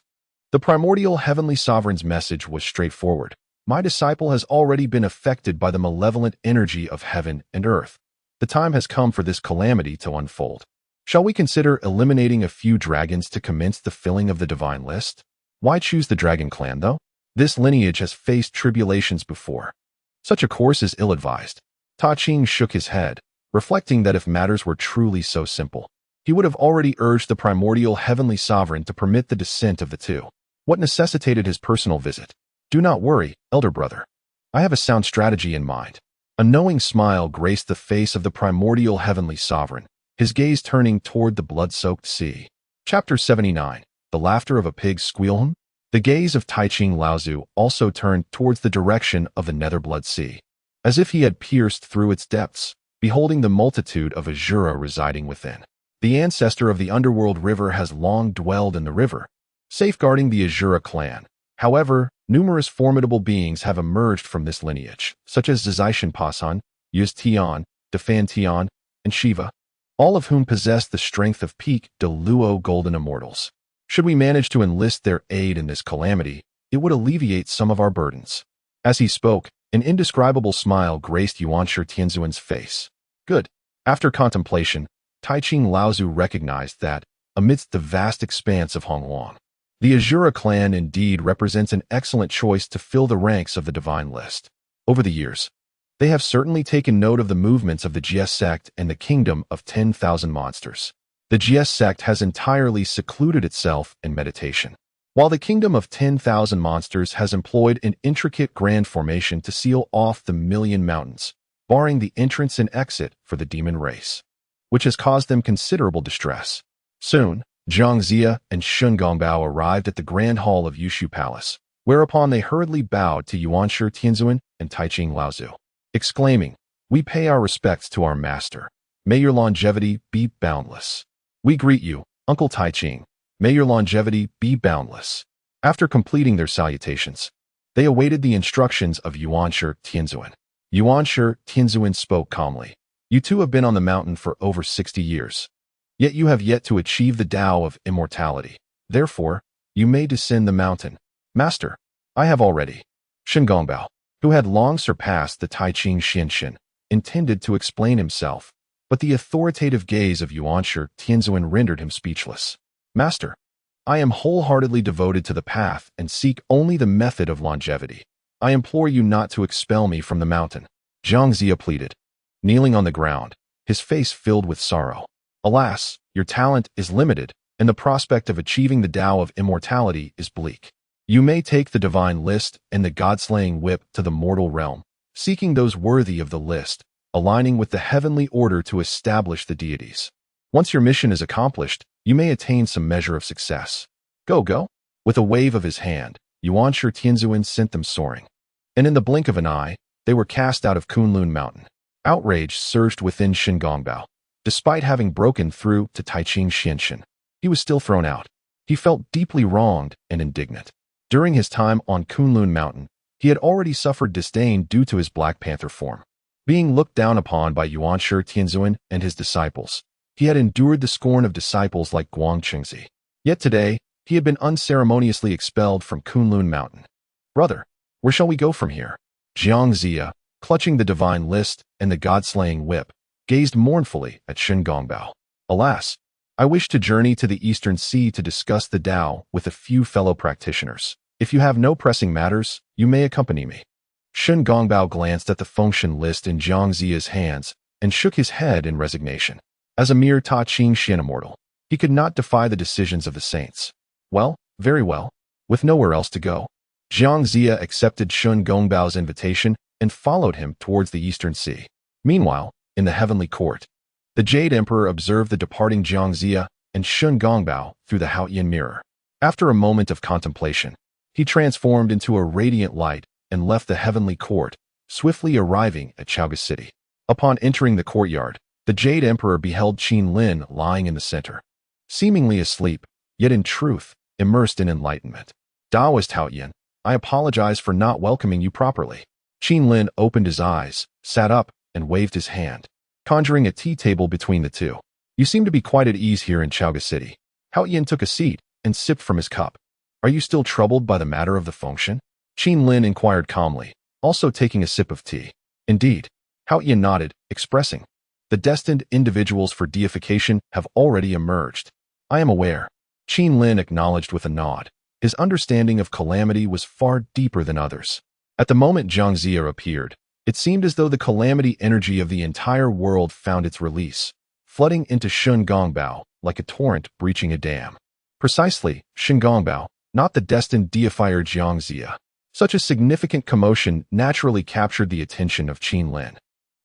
The primordial heavenly sovereign's message was straightforward. My disciple has already been affected by the malevolent energy of heaven and earth. The time has come for this calamity to unfold. Shall we consider eliminating a few dragons to commence the filling of the divine list? Why choose the dragon clan, though? This lineage has faced tribulations before. Such a course is ill-advised. Ta Ching shook his head, reflecting that if matters were truly so simple, he would have already urged the primordial heavenly sovereign to permit the descent of the 2. What necessitated his personal visit? Do not worry, elder brother. I have a sound strategy in mind. A knowing smile graced the face of the primordial heavenly sovereign, his gaze turning toward the blood-soaked sea. Chapter 79. The Laughter of a Pig's Squeal. The gaze of Taiching Laozu also turned towards the direction of the Netherblood Sea, as if he had pierced through its depths, beholding the multitude of Azura residing within. The ancestor of the underworld river has long dwelled in the river, safeguarding the Azura clan. However, numerous formidable beings have emerged from this lineage, such as Zizai Pasan, Yuz Tian, Defan Tian, and Shiva, all of whom possess the strength of peak de Luo golden immortals. Should we manage to enlist their aid in this calamity, it would alleviate some of our burdens. As he spoke, an indescribable smile graced Yuanshi Tianzuan's face. Good. After contemplation, Taiching Laozu recognized that, amidst the vast expanse of Hongluang, the Azura clan indeed represents an excellent choice to fill the ranks of the divine list. Over the years, they have certainly taken note of the movements of the Jie sect and the kingdom of 10,000 monsters. The Jie sect has entirely secluded itself in meditation, while the kingdom of 10,000 monsters has employed an intricate grand formation to seal off the Million Mountains, barring the entrance and exit for the demon race, which has caused them considerable distress. Soon, Jiang Zia and Shen Gongbao arrived at the Grand Hall of Yushu Palace, whereupon they hurriedly bowed to Yuanshi Tianzuan and Taiching Laozu, exclaiming, "We pay our respects to our master. May your longevity be boundless. We greet you, Uncle Taiching. May your longevity be boundless." After completing their salutations, they awaited the instructions of Yuanshi Tianzuan. Yuanshi Tianzuan spoke calmly. "You 2 have been on the mountain for over 60 years. Yet you have yet to achieve the Tao of immortality. Therefore, you may descend the mountain." "Master, I have already." Shen Gongbao, who had long surpassed the Taiching Xinshin, intended to explain himself, but the authoritative gaze of Yuanshi Tianzuan rendered him speechless. "Master, I am wholeheartedly devoted to the path and seek only the method of longevity. I implore you not to expel me from the mountain." Jiang Zia pleaded, kneeling on the ground, his face filled with sorrow. "Alas, your talent is limited, and the prospect of achieving the Tao of immortality is bleak. You may take the divine list and the god-slaying whip to the mortal realm, seeking those worthy of the list, aligning with the heavenly order to establish the deities. Once your mission is accomplished, you may attain some measure of success. Go, go. With a wave of his hand, Yuan Shi Tianzuan sent them soaring. And in the blink of an eye, they were cast out of Kunlun Mountain. Outrage surged within Shen Gongbao. Despite having broken through to Taiqing Xianshan, he was still thrown out. He felt deeply wronged and indignant. During his time on Kunlun Mountain, he had already suffered disdain due to his Black Panther form. Being looked down upon by Yuan Shi Tianzuan and his disciples, he had endured the scorn of disciples like Guang Qingzi. Yet today, he had been unceremoniously expelled from Kunlun Mountain. Brother, where shall we go from here? Jiang Zia, clutching the divine list and the god-slaying whip, gazed mournfully at Shen Gongbao. Alas, I wish to journey to the Eastern Sea to discuss the Tao with a few fellow practitioners. If you have no pressing matters, you may accompany me. Shen Gongbao glanced at the function list in Jiang Zia's hands and shook his head in resignation. As a mere Ta Qing Xian immortal, he could not defy the decisions of the saints. Well, very well. With nowhere else to go, Jiang Zia accepted Shen Gongbao's invitation and followed him towards the Eastern Sea. Meanwhile, in the heavenly court, the Jade Emperor observed the departing Jiang Zia and Shen Gongbao through the Haotian mirror. After a moment of contemplation, he transformed into a radiant light and left the heavenly court, swiftly arriving at Chaoga City. Upon entering the courtyard, the Jade Emperor beheld Qin Lin lying in the center, seemingly asleep, yet in truth, immersed in enlightenment. Taoist Haotian, I apologize for not welcoming you properly. Qin Lin opened his eyes, sat up, and waved his hand, conjuring a tea table between the two. You seem to be quite at ease here in Chaoga City. Haotian took a seat and sipped from his cup. Are you still troubled by the matter of the function? Qin Lin inquired calmly, also taking a sip of tea. Indeed. Haotian nodded, expressing, the destined individuals for deification have already emerged. I am aware. Qin Lin acknowledged with a nod. His understanding of calamity was far deeper than others. At the moment Jiang Zia appeared, it seemed as though the calamity energy of the entire world found its release, flooding into Shen Gongbao like a torrent breaching a dam. Precisely, Shen Gongbao, not the destined deifier Jiang Zia. Such a significant commotion naturally captured the attention of Qin Lin,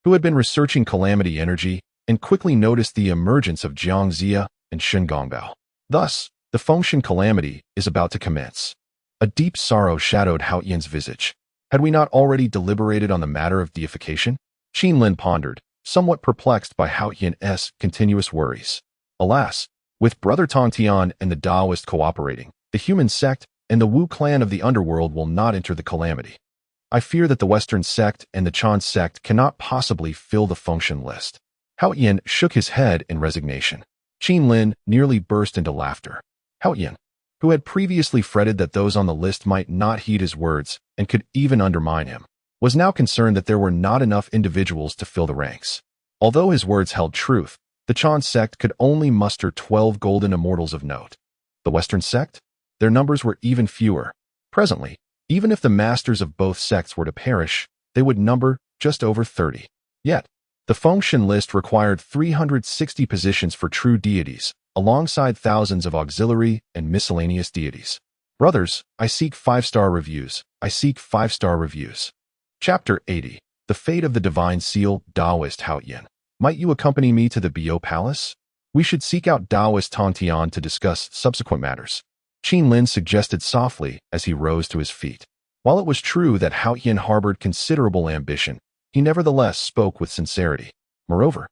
who had been researching calamity energy and quickly noticed the emergence of Jiang Zia and Shen Gongbao. Thus, the Fengshen calamity is about to commence. A deep sorrow shadowed Haotian's visage. Had we not already deliberated on the matter of deification? Qin Lin pondered, somewhat perplexed by Haotian's continuous worries. Alas, with Brother Tongtian and the Taoist cooperating, the human sect and the Wu clan of the underworld will not enter the calamity. I fear that the Western sect and the Chan sect cannot possibly fill the function list. Haotian shook his head in resignation. Qin Lin nearly burst into laughter. Haotian, who had previously fretted that those on the list might not heed his words and could even undermine him, was now concerned that there were not enough individuals to fill the ranks. Although his words held truth, the Chan sect could only muster 12 golden immortals of note. The Western sect? Their numbers were even fewer. Presently, even if the masters of both sects were to perish, they would number just over 30. Yet, the Fengshen list required 360 positions for true deities, alongside thousands of auxiliary and miscellaneous deities. Brothers, I seek 5-star reviews. I seek 5-star reviews. Chapter 80. The Fate of the Divine Seal, Taoist Haotian. Might you accompany me to the Bio Palace? We should seek out Taoist Tongtian to discuss subsequent matters. Qin Lin suggested softly as he rose to his feet. While it was true that Haotian harbored considerable ambition, he nevertheless spoke with sincerity. Moreover,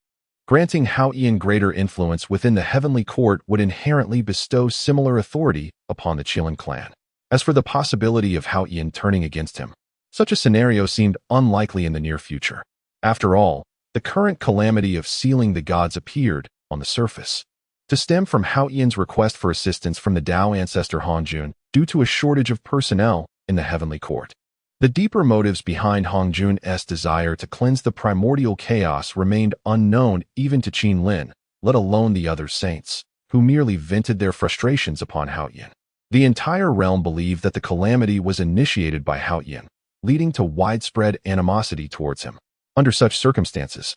granting Haotian greater influence within the heavenly court would inherently bestow similar authority upon the Qilin clan. As for the possibility of Haotian turning against him, such a scenario seemed unlikely in the near future. After all, the current calamity of sealing the gods appeared on the surface to stem from Haotian's request for assistance from the Tao ancestor Hongjun due to a shortage of personnel in the heavenly court. The deeper motives behind Hongjun's desire to cleanse the primordial chaos remained unknown even to Qin Lin, let alone the other saints, who merely vented their frustrations upon Haotian. The entire realm believed that the calamity was initiated by Haotian, leading to widespread animosity towards him. Under such circumstances,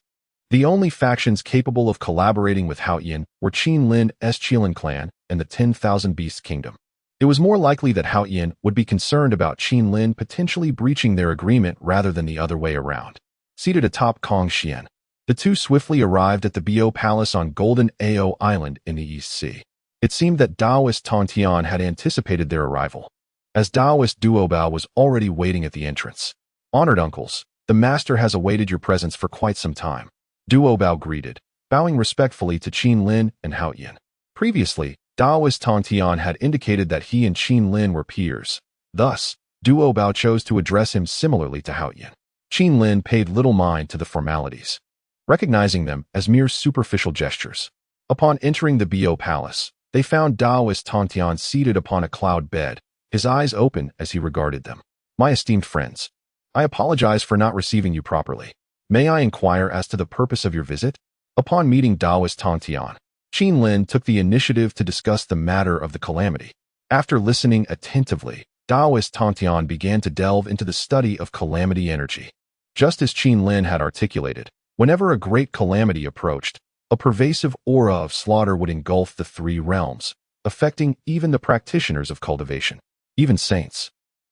the only factions capable of collaborating with Haotian were Qin Lin's Qilin clan and the 10,000 Beasts Kingdom. It was more likely that Hao Yin would be concerned about Qin Lin potentially breaching their agreement rather than the other way around. Seated atop Kong Xian, the two swiftly arrived at the Bo Palace on Golden Ao Island in the East Sea. It seemed that Taoist Tong Tian had anticipated their arrival, as Taoist Duobao was already waiting at the entrance. "Honored uncles, the master has awaited your presence for quite some time," Duobao greeted, bowing respectfully to Qin Lin and Hao Yin. Previously, Taoist Tong Tian had indicated that he and Qin Lin were peers. Thus, Duobao chose to address him similarly to Hao Yin. Qin Lin paid little mind to the formalities, recognizing them as mere superficial gestures. Upon entering the Bo Palace, they found Taoist Tong Tian seated upon a cloud bed, his eyes open as he regarded them. "My esteemed friends, I apologize for not receiving you properly. May I inquire as to the purpose of your visit?" Upon meeting Taoist Tong Tian, Qin Lin took the initiative to discuss the matter of the calamity. After listening attentively, Taoist Tong Tian began to delve into the study of calamity energy. Just as Qin Lin had articulated, whenever a great calamity approached, a pervasive aura of slaughter would engulf the three realms, affecting even the practitioners of cultivation. Even saints,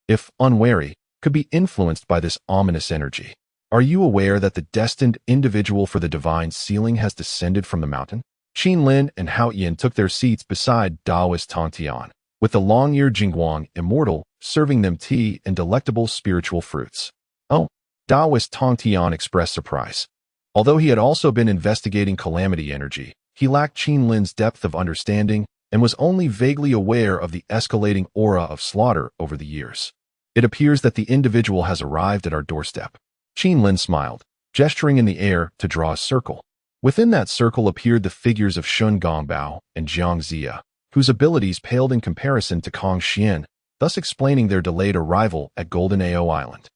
if unwary, could be influenced by this ominous energy. "Are you aware that the destined individual for the divine sealing has descended from the mountain?" Qin Lin and Hao Yin took their seats beside Taoist Tong Tian, with the long-eared Jingguang immortal serving them tea and delectable spiritual fruits. "Oh," Taoist Tong Tian expressed surprise. Although he had also been investigating calamity energy, he lacked Qin Lin's depth of understanding and was only vaguely aware of the escalating aura of slaughter over the years. "It appears that the individual has arrived at our doorstep." Qin Lin smiled, gesturing in the air to draw a circle. Within that circle appeared the figures of Shun Gongbao and Jiang Zia, whose abilities paled in comparison to Kong Xian, thus explaining their delayed arrival at Golden Ao Island.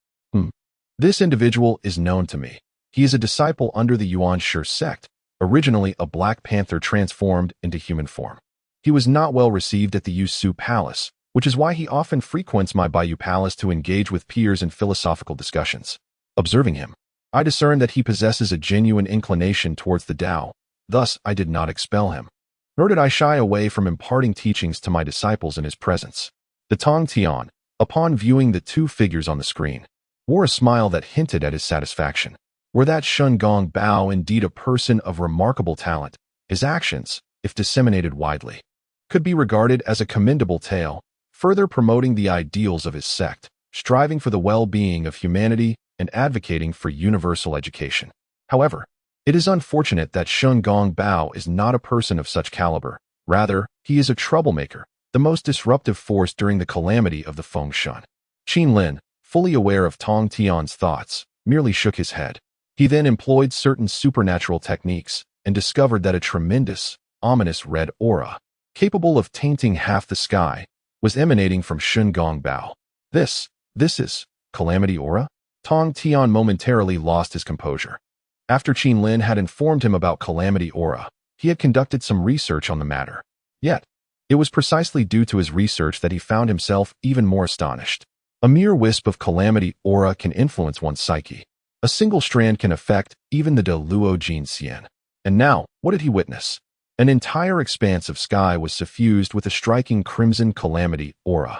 This individual is known to me. He is a disciple under the Yuan Shi sect, originally a Black Panther transformed into human form. He was not well received at the Yusu Palace, which is why he often frequents my Baiyu Palace to engage with peers in philosophical discussions. Observing him, I discern that he possesses a genuine inclination towards the Tao, thus I did not expel him. Nor did I shy away from imparting teachings to my disciples in his presence. The Tong Tian, upon viewing the two figures on the screen, wore a smile that hinted at his satisfaction. Were that Shun Gong Bao indeed a person of remarkable talent, his actions, if disseminated widely, could be regarded as a commendable tale, further promoting the ideals of his sect, striving for the well-being of humanity and advocating for universal education. However, it is unfortunate that Shun Gong Bao is not a person of such caliber. Rather, he is a troublemaker, the most disruptive force during the calamity of the Feng Shun. Qin Lin, fully aware of Tong Tian's thoughts, merely shook his head. He then employed certain supernatural techniques and discovered that a tremendous, ominous red aura, capable of tainting half the sky, was emanating from Shun Gong Bao. This is calamity aura? Tong Tian momentarily lost his composure. After Qin Lin had informed him about calamity aura, he had conducted some research on the matter. Yet, it was precisely due to his research that he found himself even more astonished. A mere wisp of calamity aura can influence one's psyche. A single strand can affect even the De Luo Jin Xian. And now, what did he witness? An entire expanse of sky was suffused with a striking crimson calamity aura,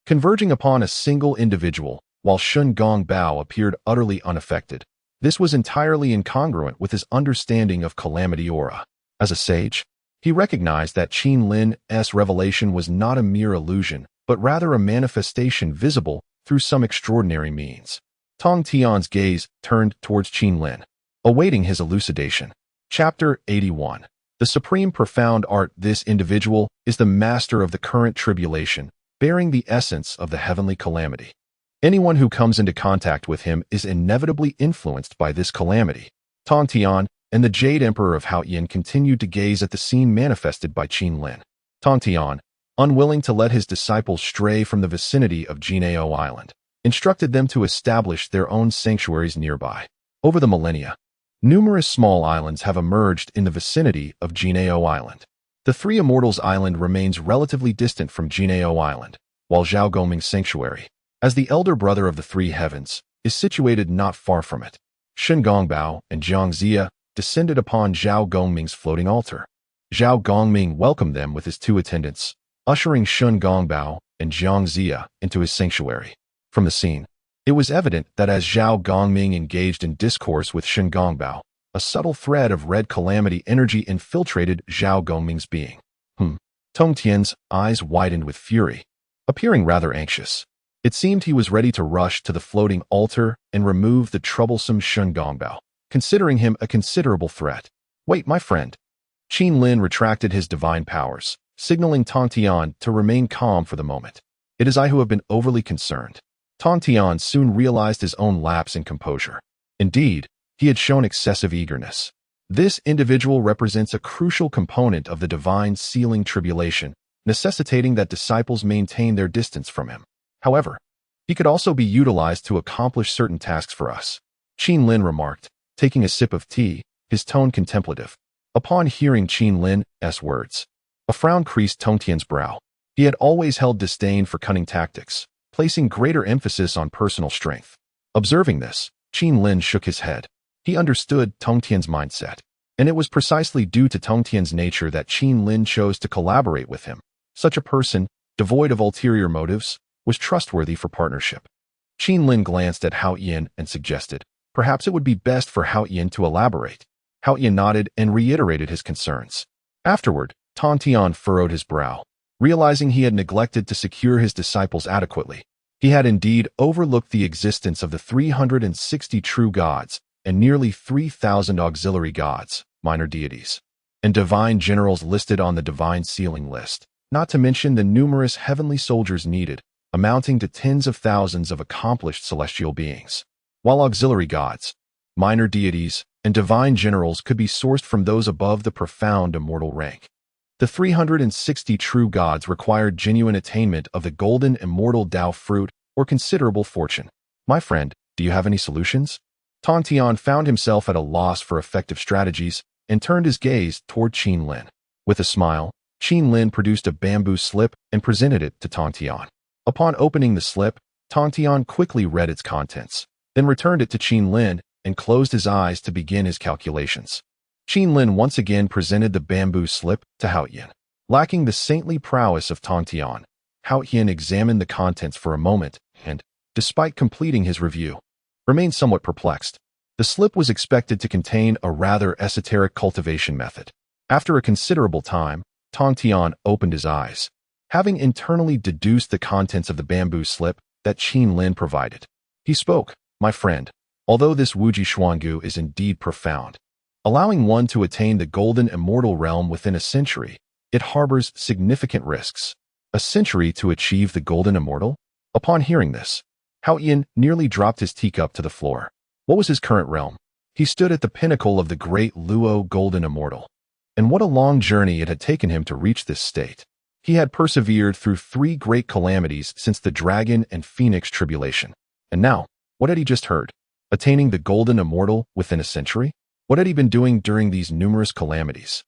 converging upon a single individual, while Shun Gong Bao appeared utterly unaffected. This was entirely incongruent with his understanding of calamity aura. As a sage, he recognized that Qin Lin's revelation was not a mere illusion, but rather a manifestation visible through some extraordinary means. Tong Tian's gaze turned towards Qin Lin, awaiting his elucidation. Chapter 81. The Supreme Profound Art. This individual is the master of the current tribulation, bearing the essence of the heavenly calamity. Anyone who comes into contact with him is inevitably influenced by this calamity. Tong Tian and the Jade Emperor of Hao Yin continued to gaze at the scene manifested by Qin Lin. Tong Tian, unwilling to let his disciples stray from the vicinity of Jinao Island, instructed them to establish their own sanctuaries nearby. Over the millennia, numerous small islands have emerged in the vicinity of Jinao Island. The Three Immortals Island remains relatively distant from Jinao Island, while Zhao Gongming's sanctuary, as the elder brother of the three heavens, is situated not far from it. Shun Gongbao and Jiang Zia descended upon Zhao Gongming's floating altar. Zhao Gongming welcomed them with his two attendants, ushering Shun Gongbao and Jiang Zia into his sanctuary. From the scene, it was evident that as Zhao Gongming engaged in discourse with Shun Gongbao, a subtle thread of red calamity energy infiltrated Zhao Gongming's being. Tong Tian's eyes widened with fury, appearing rather anxious. It seemed he was ready to rush to the floating altar and remove the troublesome Shun Gongbao, considering him a considerable threat. Wait, my friend. Qin Lin retracted his divine powers, signaling Tong Tian to remain calm for the moment. It is I who have been overly concerned. Tong Tian soon realized his own lapse in composure. Indeed, he had shown excessive eagerness. This individual represents a crucial component of the divine sealing tribulation, necessitating that disciples maintain their distance from him. However, he could also be utilized to accomplish certain tasks for us, Qin Lin remarked, taking a sip of tea, his tone contemplative. Upon hearing Qin Lin's words, a frown creased Tong Tian's brow. He had always held disdain for cunning tactics, placing greater emphasis on personal strength. Observing this, Qin Lin shook his head. He understood Tong Tian's mindset, and it was precisely due to Tong Tian's nature that Qin Lin chose to collaborate with him. Such a person, devoid of ulterior motives, was trustworthy for partnership. Qin Lin glanced at Hao Yin and suggested, perhaps it would be best for Hao Yin to elaborate. Hao Yin nodded and reiterated his concerns. Afterward, Tong Tian furrowed his brow, realizing he had neglected to secure his disciples adequately. He had indeed overlooked the existence of the 360 true gods and nearly 3,000 auxiliary gods, minor deities, and divine generals listed on the divine sealing list, not to mention the numerous heavenly soldiers needed, amounting to tens of thousands of accomplished celestial beings. While auxiliary gods, minor deities, and divine generals could be sourced from those above the profound immortal rank, the 360 true gods required genuine attainment of the golden immortal Tao fruit or considerable fortune. My friend, do you have any solutions? Tong Tian found himself at a loss for effective strategies and turned his gaze toward Qin Lin. With a smile, Qin Lin produced a bamboo slip and presented it to Tong Tian. Upon opening the slip, Tong Tian quickly read its contents, then returned it to Qin Lin and closed his eyes to begin his calculations. Qin Lin once again presented the bamboo slip to Hao Yin. Lacking the saintly prowess of Tong Tian, Hao Yin examined the contents for a moment and, despite completing his review, remained somewhat perplexed. The slip was expected to contain a rather esoteric cultivation method. After a considerable time, Tong Tian opened his eyes, having internally deduced the contents of the bamboo slip that Qin Lin provided. He spoke, my friend, although this Wuji Xuangu is indeed profound, allowing one to attain the golden immortal realm within a century, it harbors significant risks. A century to achieve the golden immortal? Upon hearing this, Hao Yin nearly dropped his teacup to the floor. What was his current realm? He stood at the pinnacle of the great Luo golden immortal. And what a long journey it had taken him to reach this state. He had persevered through 3 great calamities since the dragon and phoenix tribulation. And now, what had he just heard? Attaining the golden immortal within a century? What had he been doing during these numerous calamities?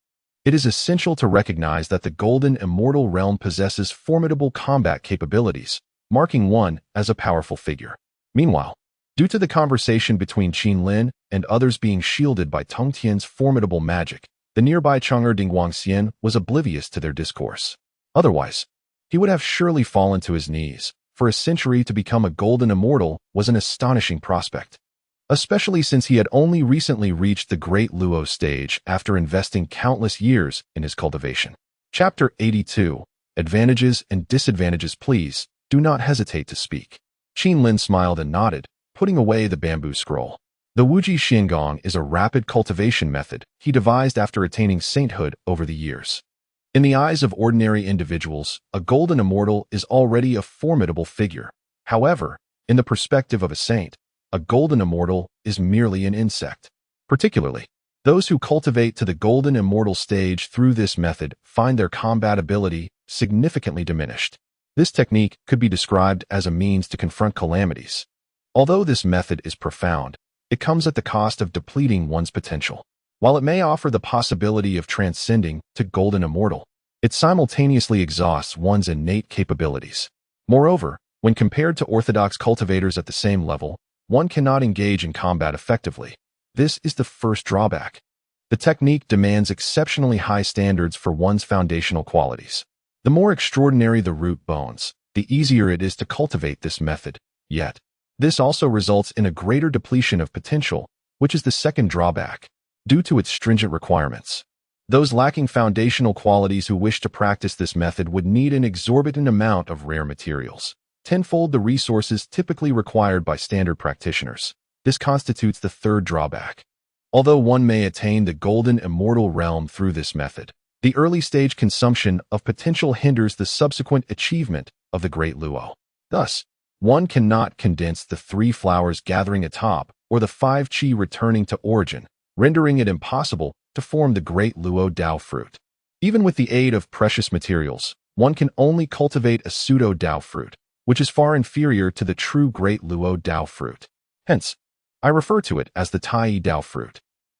It is essential to recognize that the golden immortal realm possesses formidable combat capabilities, marking one as a powerful figure. Meanwhile, due to the conversation between Qin Lin and others being shielded by Tong Tian's formidable magic, the nearby Chang'er Dingguangxian was oblivious to their discourse. Otherwise, he would have surely fallen to his knees. For a century to become a golden immortal was an astonishing prospect, especially since he had only recently reached the great Luo stage after investing countless years in his cultivation. Chapter 82, Advantages and Disadvantages. Please, do not hesitate to speak. Qin Lin smiled and nodded, putting away the bamboo scroll. The Wuji Xiangong is a rapid cultivation method he devised after attaining sainthood over the years. In the eyes of ordinary individuals, a golden immortal is already a formidable figure. However, in the perspective of a saint, a golden immortal is merely an insect. Particularly, those who cultivate to the golden immortal stage through this method find their combat ability significantly diminished. This technique could be described as a means to confront calamities. Although this method is profound, it comes at the cost of depleting one's potential. While it may offer the possibility of transcending to golden immortal, it simultaneously exhausts one's innate capabilities. Moreover, when compared to orthodox cultivators at the same level, one cannot engage in combat effectively. This is the first drawback. The technique demands exceptionally high standards for one's foundational qualities. The more extraordinary the root bones, the easier it is to cultivate this method. Yet, this also results in a greater depletion of potential, which is the second drawback, due to its stringent requirements. Those lacking foundational qualities who wish to practice this method would need an exorbitant amount of rare materials, tenfold the resources typically required by standard practitioners. This constitutes the third drawback. Although one may attain the golden immortal realm through this method, the early-stage consumption of potential hinders the subsequent achievement of the Great Luo. Thus, one cannot condense the 3 flowers gathering atop or the 5 qi returning to origin, rendering it impossible to form the Great Luo Dao fruit. Even with the aid of precious materials, one can only cultivate a pseudo-Dao fruit, which is far inferior to the true Great Luo Dao fruit. Hence, I refer to it as the Tai Dao fruit.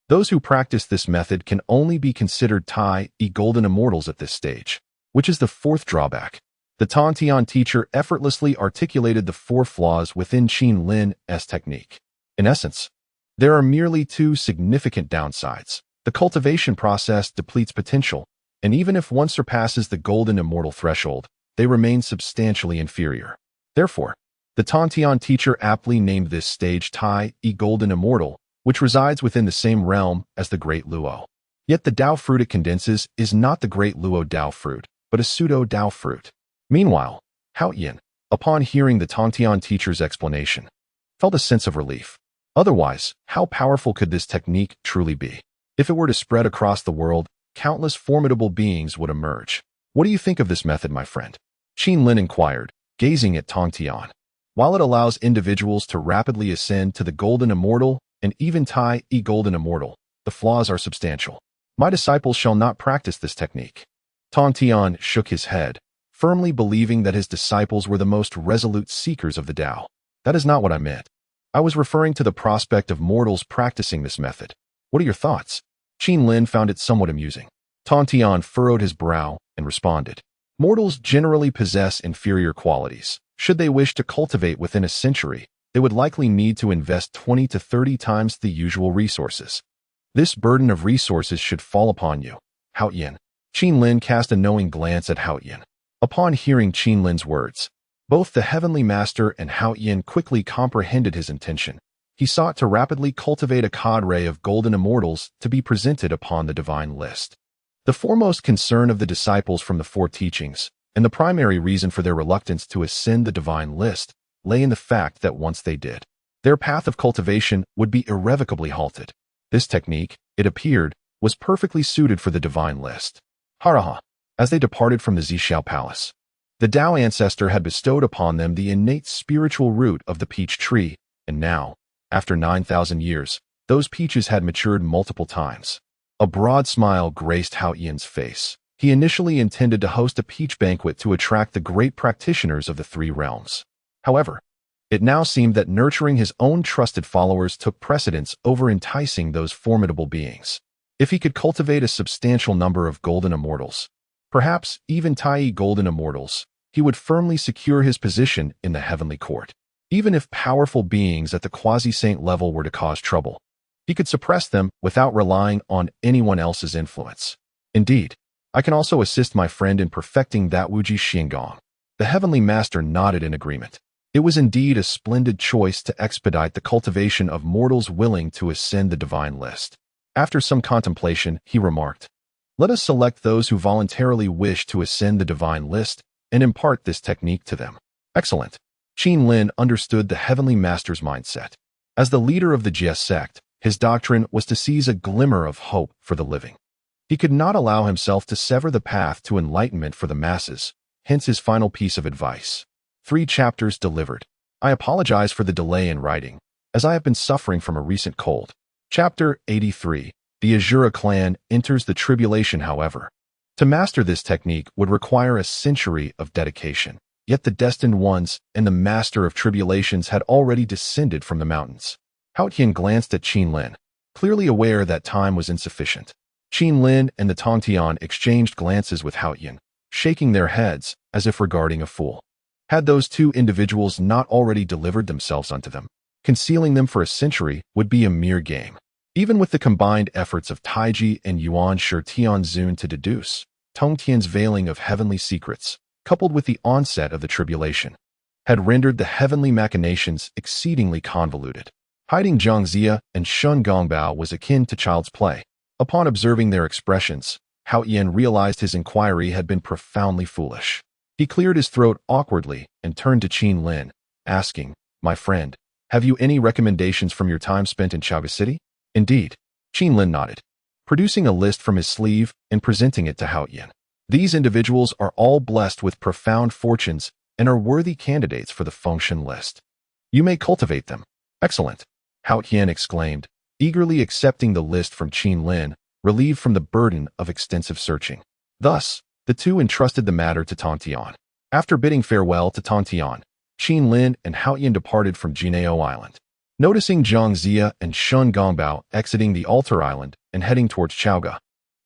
Those who practice this method can only be considered Tai golden immortals at this stage, which is the fourth drawback. The Tongtian teacher effortlessly articulated the 4 flaws within Qin Lin's technique. In essence, there are merely 2 significant downsides. The cultivation process depletes potential, and even if one surpasses the golden immortal threshold, they remain substantially inferior. Therefore, the Tongtian teacher aptly named this stage Tai golden immortal, which resides within the same realm as the Great Luo. Yet the Dao fruit it condenses is not the Great Luo Dao fruit, but a pseudo-Dao fruit. Meanwhile, Haoyin, upon hearing the Tongtian teacher's explanation, felt a sense of relief. Otherwise, how powerful could this technique truly be? If it were to spread across the world, countless formidable beings would emerge. What do you think of this method, my friend? Qin Lin inquired, gazing at Tongtian. While it allows individuals to rapidly ascend to the golden immortal and even Tai golden immortal, the flaws are substantial. My disciples shall not practice this technique. Tongtian shook his head, firmly believing that his disciples were the most resolute seekers of the Tao. That is not what I meant. I was referring to the prospect of mortals practicing this method. What are your thoughts? Qin Lin found it somewhat amusing. Tongtian furrowed his brow and responded. Mortals generally possess inferior qualities. Should they wish to cultivate within a century, they would likely need to invest 20 to 30 times the usual resources. This burden of resources should fall upon you, Haoyin. Qin Lin cast a knowing glance at Haoyin. Upon hearing Qin Lin's words, both the Heavenly Master and Haoyin quickly comprehended his intention. He sought to rapidly cultivate a cadre of golden immortals to be presented upon the divine list. The foremost concern of the disciples from the 4 teachings, and the primary reason for their reluctance to ascend the divine list, lay in the fact that once they did, their path of cultivation would be irrevocably halted. This technique, it appeared, was perfectly suited for the divine list. Haraha. As they departed from the Zhixiao Palace, the Tao ancestor had bestowed upon them the innate spiritual root of the peach tree, and now, after 9,000 years, those peaches had matured multiple times. A broad smile graced Haoyin's face. He initially intended to host a peach banquet to attract the great practitioners of the 3 realms. However, it now seemed that nurturing his own trusted followers took precedence over enticing those formidable beings. If he could cultivate a substantial number of golden immortals, perhaps even Tai golden immortals, he would firmly secure his position in the heavenly court. Even if powerful beings at the quasi-saint level were to cause trouble, he could suppress them without relying on anyone else's influence. Indeed, I can also assist my friend in perfecting that Wuji Xingong. The Heavenly Master nodded in agreement. It was indeed a splendid choice to expedite the cultivation of mortals willing to ascend the divine list. After some contemplation, he remarked, "Let us select those who voluntarily wish to ascend the divine list and impart this technique to them." Excellent. Qin Lin understood the Heavenly Master's mindset. As the leader of the Jie sect, his doctrine was to seize a glimmer of hope for the living. He could not allow himself to sever the path to enlightenment for the masses, hence his final piece of advice. 3 chapters delivered. I apologize for the delay in writing, as I have been suffering from a recent cold. Chapter 83. The Azura clan enters the tribulation, however. To master this technique would require a century of dedication. Yet the destined ones and the master of tribulations had already descended from the mountains. Haoyin glanced at Qin Lin, clearly aware that time was insufficient. Qin Lin and the Tongtian exchanged glances with Haoyin, shaking their heads as if regarding a fool. Had those 2 individuals not already delivered themselves unto them, concealing them for a century would be a mere game. Even with the combined efforts of Taiji and Yuan Shi Tianzun to deduce, Tongtian's veiling of heavenly secrets, coupled with the onset of the tribulation, had rendered the heavenly machinations exceedingly convoluted. Hiding Zhang Zia and Shun Gongbao was akin to child's play. Upon observing their expressions, Hao Yan realized his inquiry had been profoundly foolish. He cleared his throat awkwardly and turned to Qin Lin, asking, "My friend, have you any recommendations from your time spent in Chaoga City?" "Indeed." Qin Lin nodded, producing a list from his sleeve and presenting it to Hao Yan. "These individuals are all blessed with profound fortunes and are worthy candidates for the function list. You may cultivate them." "Excellent," Hao Yan exclaimed, eagerly accepting the list from Qin Lin, relieved from the burden of extensive searching. Thus, the two entrusted the matter to Tongtian. After bidding farewell to Tongtian, Qin Lin and Hao Yan departed from Jinao Island. Noticing Zhang Zia and Shun Gongbao exiting the altar island and heading towards Chaoga,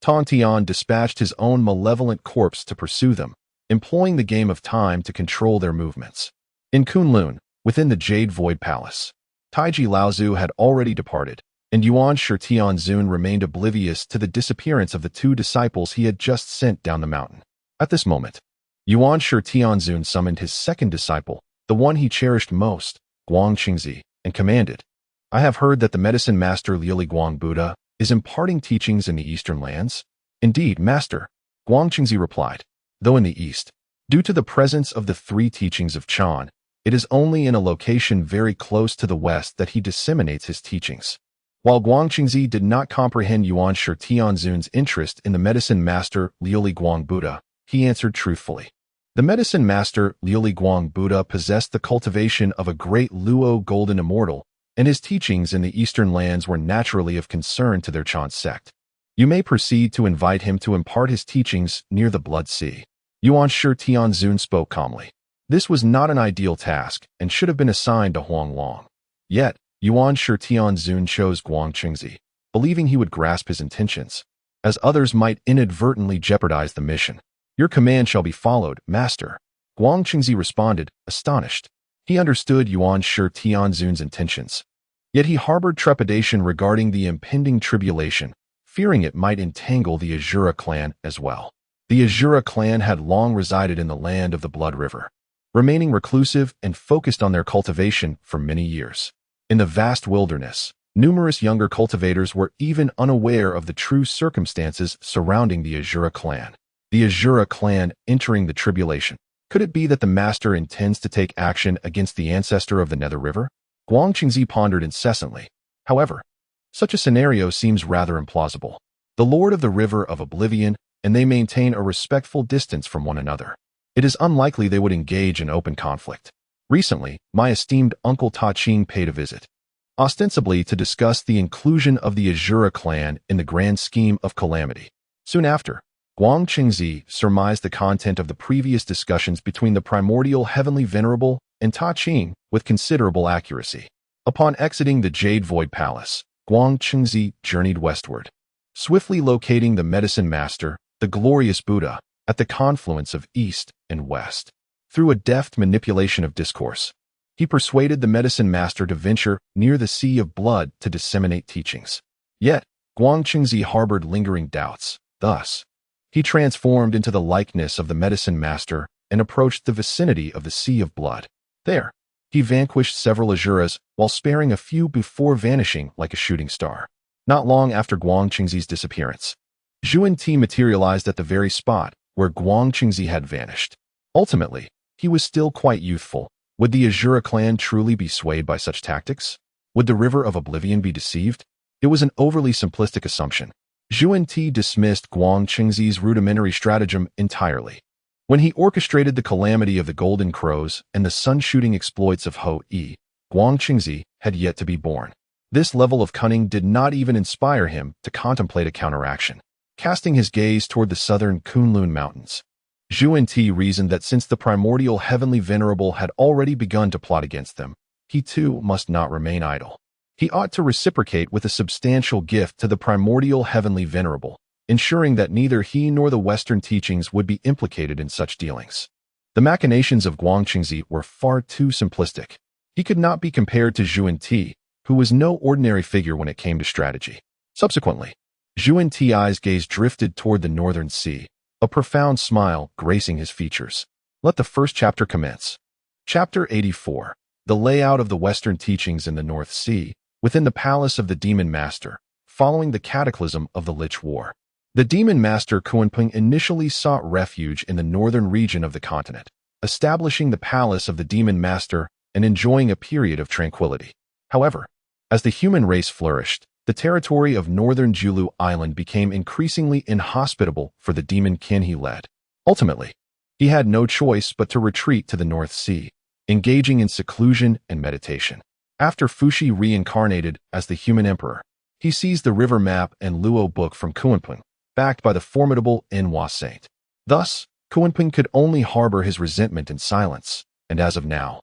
Tongtian dispatched his own malevolent corpse to pursue them, employing the game of time to control their movements. In Kunlun, within the Jade Void Palace, Taiji Laozu had already departed, and Yuan Shitianzun remained oblivious to the disappearance of the two disciples he had just sent down the mountain. At this moment, Yuan Shitianzun summoned his second disciple, the one he cherished most, Guang Qingzi, and commanded, "I have heard that the medicine master Liuli Guang Buddha is imparting teachings in the eastern lands." "Indeed, master," Guang Qingzi replied, "though in the east, due to the presence of the three teachings of Chan, it is only in a location very close to the west that he disseminates his teachings." While Guang Qingzi did not comprehend Yuan Shitianzun's interest in the medicine master Liuli Guang Buddha, he answered truthfully. The medicine master Liuli Guang Buddha possessed the cultivation of a great Luo golden immortal, and his teachings in the eastern lands were naturally of concern to their Chan sect. You may proceed to invite him to impart his teachings near the Blood Sea. Yuan Shitianzun spoke calmly. This was not an ideal task and should have been assigned to Huang Long. Yet, Yuan Shitianzun chose Guang Qingzi, believing he would grasp his intentions, as others might inadvertently jeopardize the mission. "Your command shall be followed, master," Guang Qingzi responded, astonished. He understood Yuan Shitianzun's intentions, yet he harbored trepidation regarding the impending tribulation, fearing it might entangle the Azura clan as well. The Azura clan had long resided in the land of the Blood River, remaining reclusive and focused on their cultivation for many years. In the vast wilderness, numerous younger cultivators were even unaware of the true circumstances surrounding the Azura clan. The Azura clan entering the tribulation. Could it be that the master intends to take action against the ancestor of the Nether River? Guang Qingzi pondered incessantly. However, such a scenario seems rather implausible. The Lord of the River of Oblivion and they maintain a respectful distance from one another. It is unlikely they would engage in open conflict. Recently, my esteemed Uncle Ta Ching paid a visit, ostensibly to discuss the inclusion of the Azura clan in the grand scheme of calamity. Soon after, Guang Qingzi surmised the content of the previous discussions between the primordial heavenly venerable and Ta Ching with considerable accuracy. Upon exiting the Jade Void Palace, Guang Qingzi journeyed westward, swiftly locating the medicine master, the glorious Buddha, at the confluence of east and west. Through a deft manipulation of discourse, he persuaded the medicine master to venture near the Sea of Blood to disseminate teachings. Yet, Guang Qingzi harbored lingering doubts. Thus, he transformed into the likeness of the medicine master and approached the vicinity of the Sea of Blood. There, he vanquished several Azuras while sparing a few before vanishing like a shooting star. Not long after Guang Qingzi's disappearance, Zhuan Ti materialized at the very spot where Guang Qingzi had vanished. Ultimately, he was still quite youthful. Would the Azura clan truly be swayed by such tactics? Would the River of Oblivion be deceived? It was an overly simplistic assumption. Zhuan Ti dismissed Guang Qingzi's rudimentary stratagem entirely. When he orchestrated the calamity of the Golden Crows and the sun-shooting exploits of Ho Yi, Guang Qingzi had yet to be born. This level of cunning did not even inspire him to contemplate a counteraction. Casting his gaze toward the southern Kunlun Mountains, Zhuan Ti reasoned that since the primordial heavenly venerable had already begun to plot against them, he too must not remain idle. He ought to reciprocate with a substantial gift to the primordial heavenly venerable, ensuring that neither he nor the Western teachings would be implicated in such dealings. The machinations of Guang Qingzi were far too simplistic. He could not be compared to Zhuan Ti, who was no ordinary figure when it came to strategy. Subsequently, Zhuan Ti's gaze drifted toward the northern sea, a profound smile gracing his features. Let the first chapter commence. Chapter 84. The layout of the Western teachings in the North Sea, within the palace of the Demon Master, following the cataclysm of the Lich War. The Demon Master Kuanping initially sought refuge in the northern region of the continent, establishing the palace of the Demon Master and enjoying a period of tranquility. However, as the human race flourished, the territory of northern Julu Island became increasingly inhospitable for the demon kin he led. Ultimately, he had no choice but to retreat to the North Sea, engaging in seclusion and meditation. After Fushi reincarnated as the human emperor, he seized the river map and Luo book from Kuanping, backed by the formidable Enhua saint. Thus, Kuanping could only harbor his resentment in silence, and as of now,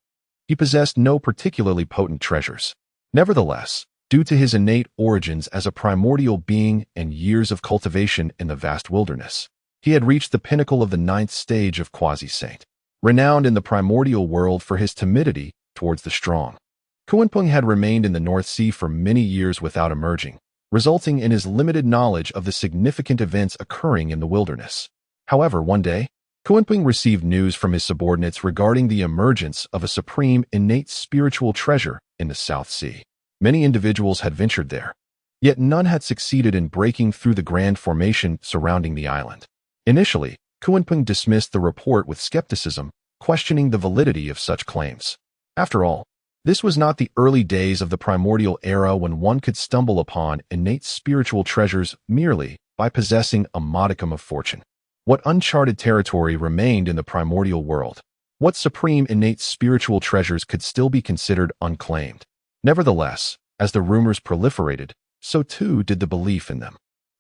he possessed no particularly potent treasures. Nevertheless, due to his innate origins as a primordial being and years of cultivation in the vast wilderness, he had reached the pinnacle of the 9th stage of quasi-saint, renowned in the primordial world for his timidity towards the strong. Kuanping had remained in the North Sea for many years without emerging, resulting in his limited knowledge of the significant events occurring in the wilderness. However, one day, Kuanping received news from his subordinates regarding the emergence of a supreme innate spiritual treasure in the South Sea. Many individuals had ventured there, yet none had succeeded in breaking through the grand formation surrounding the island. Initially, Kuanping dismissed the report with skepticism, questioning the validity of such claims. After all, this was not the early days of the primordial era when one could stumble upon innate spiritual treasures merely by possessing a modicum of fortune. What uncharted territory remained in the primordial world? What supreme innate spiritual treasures could still be considered unclaimed? Nevertheless, as the rumors proliferated, so too did the belief in them.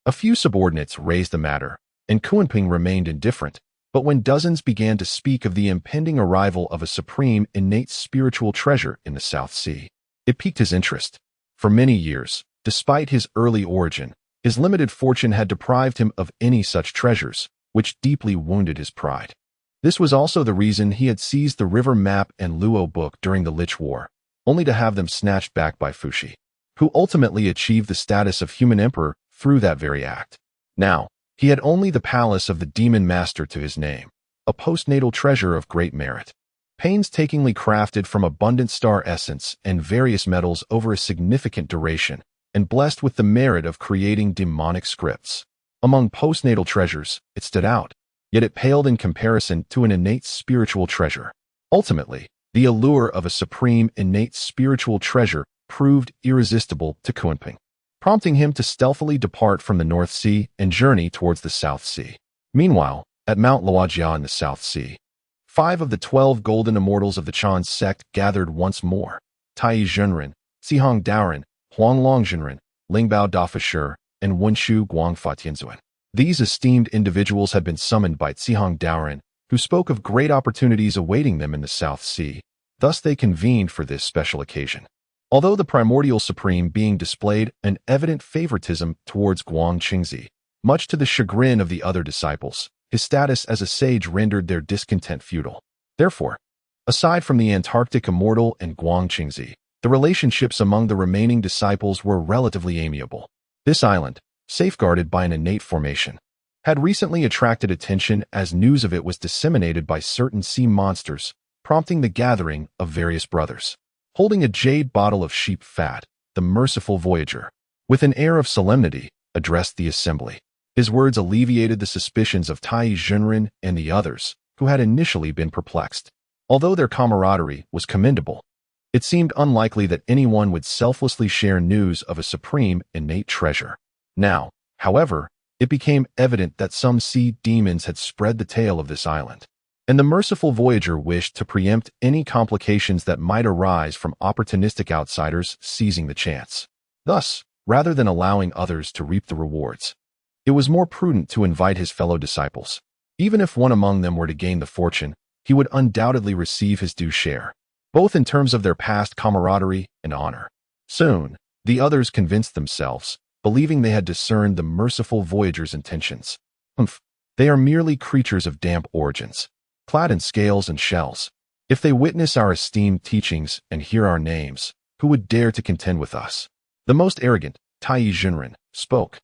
A few subordinates raised the matter, and Kuanping remained indifferent, but when dozens began to speak of the impending arrival of a supreme innate spiritual treasure in the South Sea, it piqued his interest. For many years, despite his early origin, his limited fortune had deprived him of any such treasures, which deeply wounded his pride. This was also the reason he had seized the river map and Luo book during the Lich War, only to have them snatched back by Fushi, who ultimately achieved the status of human emperor through that very act. Now, he had only the palace of the Demon Master to his name, a postnatal treasure of great merit, painstakingly crafted from abundant star essence and various metals over a significant duration, and blessed with the merit of creating demonic scripts. Among postnatal treasures, it stood out, yet it paled in comparison to an innate spiritual treasure. Ultimately, the allure of a supreme innate spiritual treasure proved irresistible to Kuanping, prompting him to stealthily depart from the North Sea and journey towards the South Sea. Meanwhile, at Mount Luojia in the South Sea, 5 of the 12 golden immortals of the Chan sect gathered once more: Tai Zhenren, Xihong Daoren, Huanglong Zhenren, Lingbao Dafashur, and Wenshu Guangfa Tianzuan. These esteemed individuals had been summoned by Xihong Daoren, who spoke of great opportunities awaiting them in the South Sea. Thus they convened for this special occasion. Although the primordial supreme being displayed an evident favoritism towards Guang Qingzi, much to the chagrin of the other disciples, his status as a sage rendered their discontent futile. Therefore, aside from the Antarctic immortal and Guang Qingzi, the relationships among the remaining disciples were relatively amiable. This island, safeguarded by an innate formation, had recently attracted attention as news of it was disseminated by certain sea monsters, prompting the gathering of various brothers. Holding a jade bottle of sheep fat, the merciful voyager, with an air of solemnity, addressed the assembly. His words alleviated the suspicions of Tai Zhenren and the others, who had initially been perplexed. Although their camaraderie was commendable, it seemed unlikely that anyone would selflessly share news of a supreme innate treasure. Now, however, it became evident that some sea demons had spread the tale of this island, and the merciful voyager wished to preempt any complications that might arise from opportunistic outsiders seizing the chance. Thus, rather than allowing others to reap the rewards, it was more prudent to invite his fellow disciples. Even if one among them were to gain the fortune, he would undoubtedly receive his due share, both in terms of their past camaraderie and honor. Soon, the others convinced themselves, believing they had discerned the merciful voyager's intentions. They are merely creatures of damp origins, clad in scales and shells. If they witness our esteemed teachings and hear our names, who would dare to contend with us? The most arrogant, Tai Zhenren, spoke,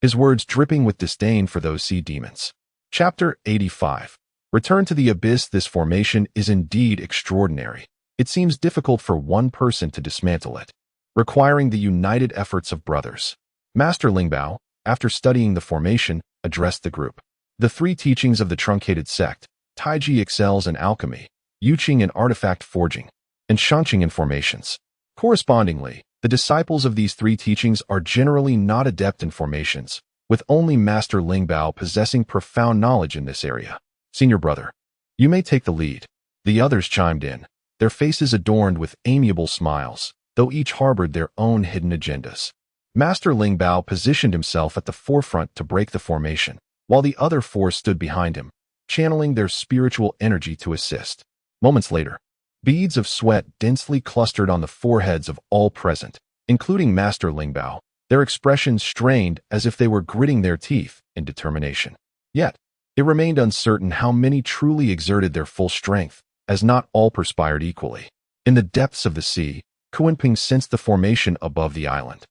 his words dripping with disdain for those sea demons. Chapter 85. Return to the Abyss. This formation is indeed extraordinary. It seems difficult for one person to dismantle it, requiring the united efforts of brothers. Master Lingbao, after studying the formation, addressed the group. The three teachings of the truncated sect, Taiji excels in alchemy, Yuqing in artifact forging, and Shanqing in formations. Correspondingly, the disciples of these three teachings are generally not adept in formations, with only Master Lingbao possessing profound knowledge in this area. Senior brother, you may take the lead. The others chimed in, their faces adorned with amiable smiles, though each harbored their own hidden agendas. Master Lingbao positioned himself at the forefront to break the formation, while the other four stood behind him, channeling their spiritual energy to assist. Moments later, beads of sweat densely clustered on the foreheads of all present, including Master Lingbao, their expressions strained as if they were gritting their teeth in determination. Yet, it remained uncertain how many truly exerted their full strength, as not all perspired equally. In the depths of the sea, Kunping sensed the formation above the island.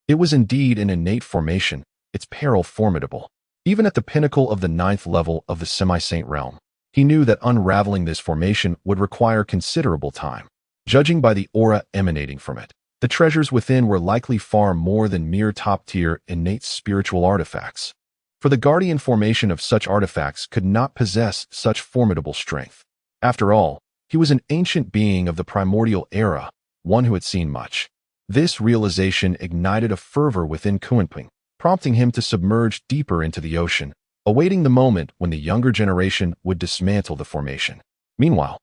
It was indeed an innate formation, its peril formidable. Even at the pinnacle of the 9th level of the semi-saint realm, he knew that unraveling this formation would require considerable time. Judging by the aura emanating from it, the treasures within were likely far more than mere top-tier innate spiritual artifacts. For the guardian formation of such artifacts could not possess such formidable strength. After all, he was an ancient being of the primordial era, one who had seen much. This realization ignited a fervor within Kunping, prompting him to submerge deeper into the ocean, awaiting the moment when the younger generation would dismantle the formation. Meanwhile,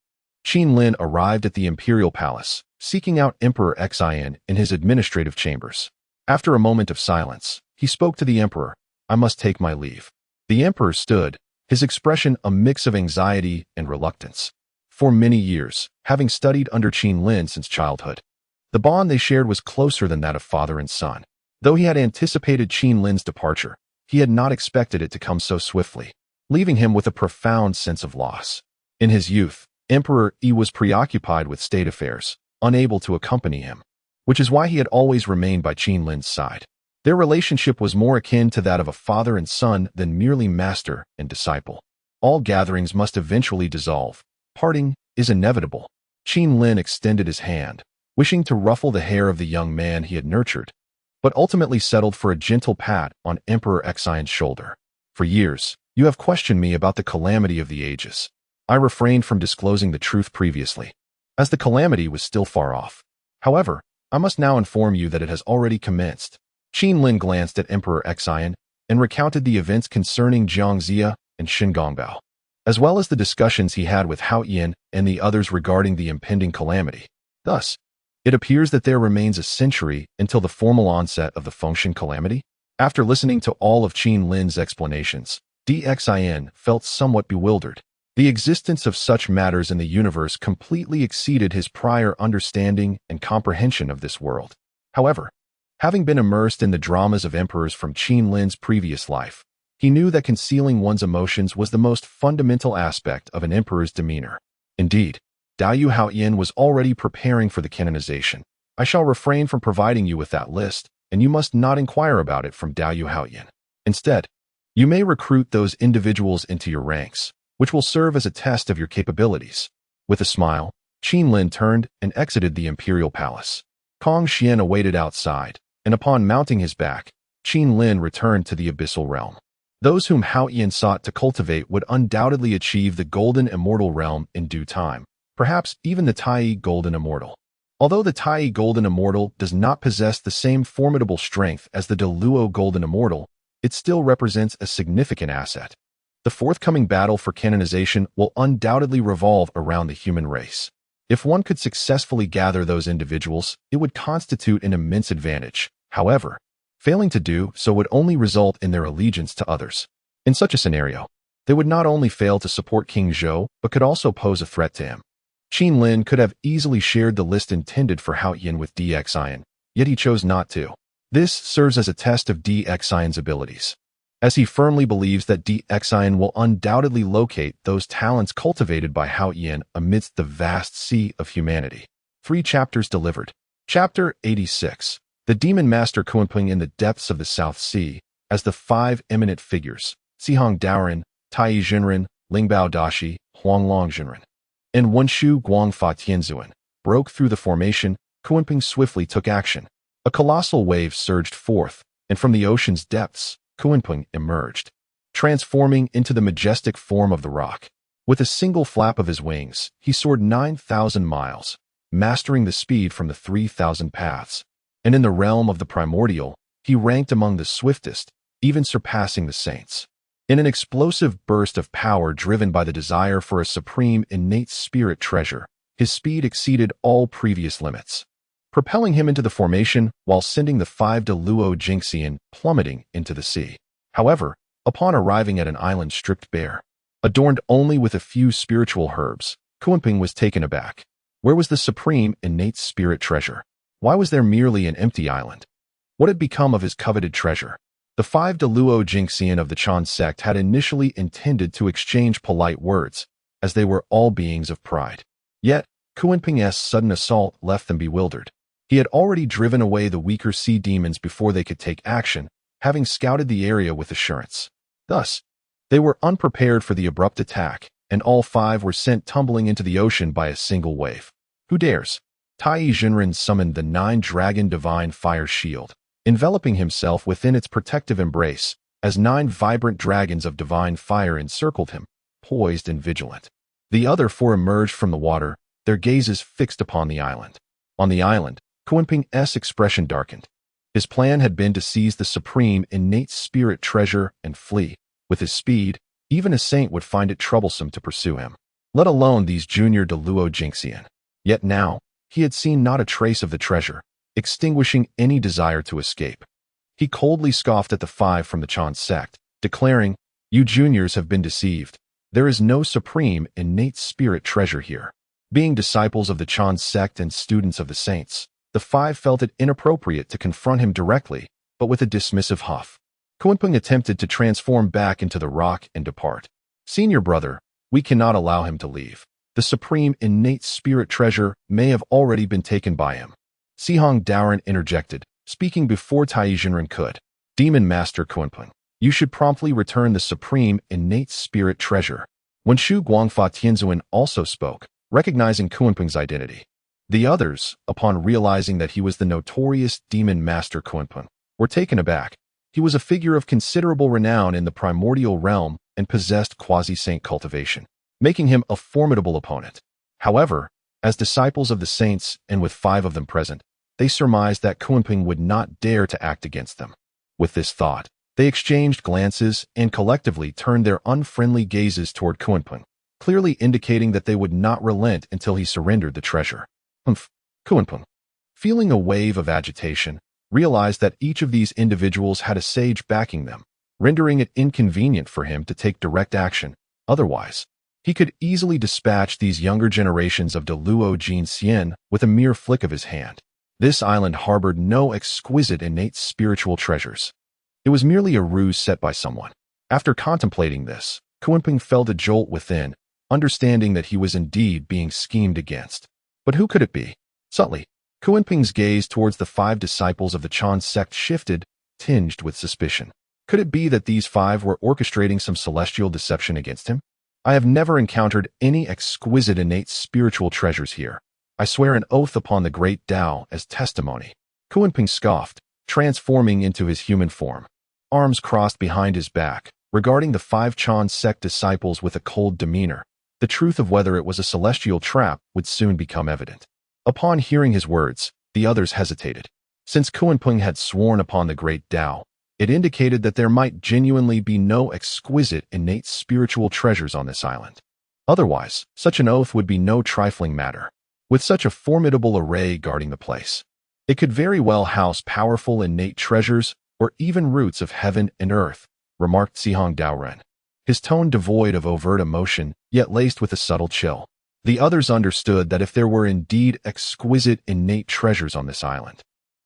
Qin Lin arrived at the Imperial Palace, seeking out Emperor Xian in his administrative chambers. After a moment of silence, he spoke to the Emperor. I must take my leave. The Emperor stood, his expression a mix of anxiety and reluctance. For many years, having studied under Qin Lin since childhood, the bond they shared was closer than that of father and son. Though he had anticipated Qin Lin's departure, he had not expected it to come so swiftly, leaving him with a profound sense of loss. In his youth, Emperor Yi was preoccupied with state affairs, unable to accompany him, which is why he had always remained by Qin Lin's side. Their relationship was more akin to that of a father and son than merely master and disciple. All gatherings must eventually dissolve. Parting is inevitable. Qin Lin extended his hand, wishing to ruffle the hair of the young man he had nurtured, but ultimately settled for a gentle pat on Emperor Xian's shoulder. For years, you have questioned me about the calamity of the ages. I refrained from disclosing the truth previously, as the calamity was still far off. However, I must now inform you that it has already commenced. Qin Lin glanced at Emperor Xian and recounted the events concerning Jiangxia and Shingongbao, as well as the discussions he had with Hao Yin and the others regarding the impending calamity. Thus, it appears that there remains a century until the formal onset of the Fengshen calamity. After listening to all of Qin Lin's explanations, Xian felt somewhat bewildered. The existence of such matters in the universe completely exceeded his prior understanding and comprehension of this world. However, having been immersed in the dramas of emperors from Qin Lin's previous life, he knew that concealing one's emotions was the most fundamental aspect of an emperor's demeanor. Indeed, Daoyu Haoyin was already preparing for the canonization. I shall refrain from providing you with that list, and you must not inquire about it from Daoyu Haoyin. Instead, you may recruit those individuals into your ranks, which will serve as a test of your capabilities. With a smile, Qin Lin turned and exited the Imperial Palace. Kong Xian awaited outside, and upon mounting his back, Qin Lin returned to the Abyssal Realm. Those whom Hao Yin sought to cultivate would undoubtedly achieve the Golden Immortal Realm in due time, perhaps even the Tai Golden Immortal. Although the Tai Golden Immortal does not possess the same formidable strength as the Deluo Golden Immortal, it still represents a significant asset. The forthcoming battle for canonization will undoubtedly revolve around the human race. If one could successfully gather those individuals, it would constitute an immense advantage. However, failing to do so would only result in their allegiance to others. In such a scenario, they would not only fail to support King Zhou, but could also pose a threat to him. Qin Lin could have easily shared the list intended for Hao Yin with Xian, yet he chose not to. This serves as a test of Xian's abilities, as he firmly believes that Xian will undoubtedly locate those talents cultivated by Hao Yin amidst the vast sea of humanity. 3 chapters delivered. Chapter 86. The Demon Master Kunping in the depths of the South Sea, as the 5 eminent figures, Sihong Daoren, Tai Jinren, Lingbao Dashi, Huanglong Jinren, and Wenshu Guangfa Tianzuan broke through the formation. Kunping swiftly took action. A colossal wave surged forth, and from the ocean's depths, Kunping emerged, transforming into the majestic form of the rock. With a single flap of his wings, he soared 9,000 miles, mastering the speed from the 3,000 paths. And in the realm of the primordial, he ranked among the swiftest, even surpassing the saints. In an explosive burst of power driven by the desire for a supreme innate spirit treasure, his speed exceeded all previous limits, propelling him into the formation while sending the 5 de Luo Jingxian plummeting into the sea. However, upon arriving at an island stripped bare, adorned only with a few spiritual herbs, Kunping was taken aback. Where was the supreme innate spirit treasure? Why was there merely an empty island? What had become of his coveted treasure? The 5 de Luo Jingxian of the Chan sect had initially intended to exchange polite words, as they were all beings of pride. Yet, Kunping's sudden assault left them bewildered. He had already driven away the weaker sea demons before they could take action, having scouted the area with assurance. Thus, they were unprepared for the abrupt attack, and all 5 were sent tumbling into the ocean by a single wave. Who dares? Tai Jinren summoned the 9-dragon divine fire shield, enveloping himself within its protective embrace, as 9 vibrant dragons of divine fire encircled him, poised and vigilant. The other 4 emerged from the water, their gazes fixed upon the island. On the island, Kunping's expression darkened. His plan had been to seize the supreme innate spirit treasure and flee. With his speed, even a saint would find it troublesome to pursue him, let alone these junior de Luo Jingxian. Yet now, he had seen not a trace of the treasure, extinguishing any desire to escape. He coldly scoffed at the 5 from the Chan sect, declaring, "You juniors have been deceived. There is no supreme innate spirit treasure here." Being disciples of the Chan sect and students of the saints, the 5 felt it inappropriate to confront him directly, but with a dismissive huff. Kunping attempted to transform back into the rock and depart. "Senior brother, we cannot allow him to leave. The supreme innate spirit treasure may have already been taken by him." Sihong Daoren interjected, speaking before Tai Jinren could. "Demon Master Kunping, you should promptly return the supreme innate spirit treasure." Wenshu Guangfa Tianzuan also spoke, recognizing Kunping's identity. The others, upon realizing that he was the notorious Demon Master Kunping, were taken aback. He was a figure of considerable renown in the primordial realm and possessed quasi-saint cultivation, making him a formidable opponent. However, as disciples of the saints and with 5 of them present, they surmised that Kunping would not dare to act against them. With this thought, they exchanged glances and collectively turned their unfriendly gazes toward Kunping, clearly indicating that they would not relent until he surrendered the treasure. Kunping, feeling a wave of agitation, realized that each of these individuals had a sage backing them, rendering it inconvenient for him to take direct action. Otherwise, he could easily dispatch these younger generations of de Luo Jingxian with a mere flick of his hand. This island harbored no exquisite innate spiritual treasures. It was merely a ruse set by someone. After contemplating this, Kunping felt a jolt within, understanding that he was indeed being schemed against. But who could it be? Subtly, Kunping's gaze towards the 5 disciples of the Chan sect shifted, tinged with suspicion. Could it be that these 5 were orchestrating some celestial deception against him? "I have never encountered any exquisite innate spiritual treasures here. I swear an oath upon the great Tao as testimony." Kunping scoffed, transforming into his human form. Arms crossed behind his back, regarding the 5 Chan sect disciples with a cold demeanor. The truth of whether it was a celestial trap would soon become evident. Upon hearing his words, the others hesitated. Since Kunping had sworn upon the great Tao, it indicated that there might genuinely be no exquisite innate spiritual treasures on this island. Otherwise, such an oath would be no trifling matter. With such a formidable array guarding the place, it could very well house powerful innate treasures or even roots of heaven and earth, remarked Sihong Daoren, his tone devoid of overt emotion, yet laced with a subtle chill. The others understood that if there were indeed exquisite innate treasures on this island,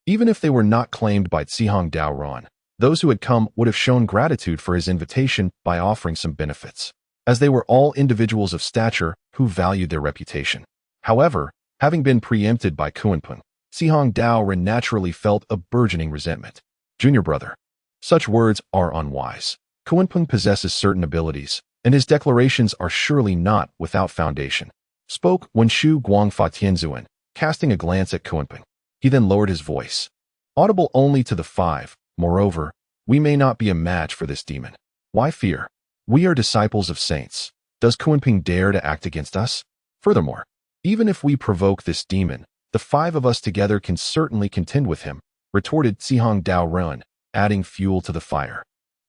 even if they were not claimed by Sihong Daoren, those who had come would have shown gratitude for his invitation by offering some benefits, as they were all individuals of stature who valued their reputation. However, having been preempted by Kunping, Sihong Daoren naturally felt a burgeoning resentment. "Junior brother, such words are unwise. Kunping possesses certain abilities, and his declarations are surely not without foundation. Spoke Wen Shu Guangfa Tianzuan, casting a glance at Kunpeng. He then lowered his voice. Audible only to the five. Moreover, we may not be a match for this demon. Why fear? We are disciples of saints. Does Kunpeng dare to act against us? Furthermore, even if we provoke this demon, the five of us together can certainly contend with him, retorted Zihong Dao Ren, adding fuel to the fire.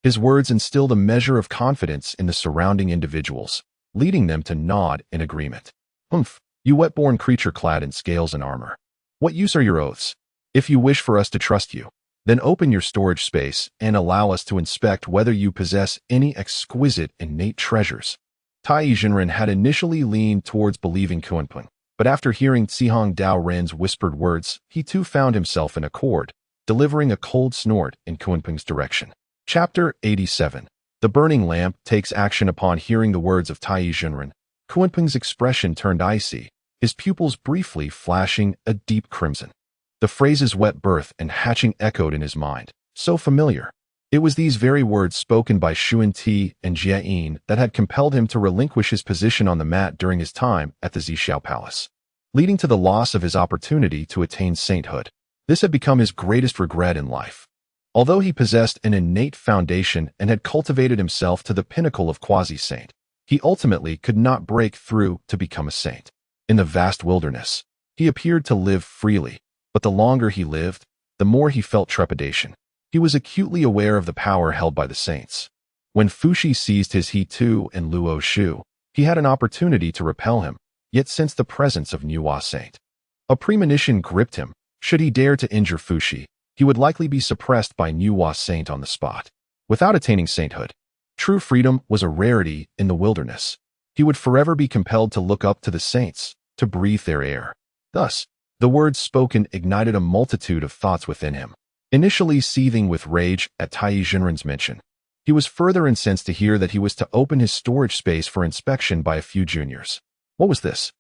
His words instilled a measure of confidence in the surrounding individuals, leading them to nod in agreement. Humph, you wet-born creature clad in scales and armor. What use are your oaths? If you wish for us to trust you, then open your storage space and allow us to inspect whether you possess any exquisite innate treasures. Tai Jinren had initially leaned towards believing Kunpeng, but after hearing Zihong Dao Ren's whispered words, he too found himself in accord, delivering a cold snort in Kunpeng's direction. Chapter 87. The burning lamp takes action. Upon hearing the words of Tai Jinren, Kunpeng's expression turned icy, his pupils briefly flashing a deep crimson. The phrases wet birth and hatching echoed in his mind, so familiar. It was these very words spoken by Xuan Ti and Jia Yin that had compelled him to relinquish his position on the mat during his time at the Zhixiao Palace, leading to the loss of his opportunity to attain sainthood. This had become his greatest regret in life. Although he possessed an innate foundation and had cultivated himself to the pinnacle of quasi-saint, he ultimately could not break through to become a saint. In the vast wilderness, he appeared to live freely, but the longer he lived, the more he felt trepidation. He was acutely aware of the power held by the saints. When Fuxi seized his He Tu and Luo Shu, he had an opportunity to repel him, yet sensed the presence of Nuwa Saint. A premonition gripped him. Should he dare to injure Fuxi, he would likely be suppressed by Nuwa Saint on the spot. Without attaining sainthood, true freedom was a rarity in the wilderness. He would forever be compelled to look up to the saints, to breathe their air. Thus, the words spoken ignited a multitude of thoughts within him. Initially seething with rage at Tai Jinren's mention, he was further incensed to hear that he was to open his storage space for inspection by a few juniors. What was this?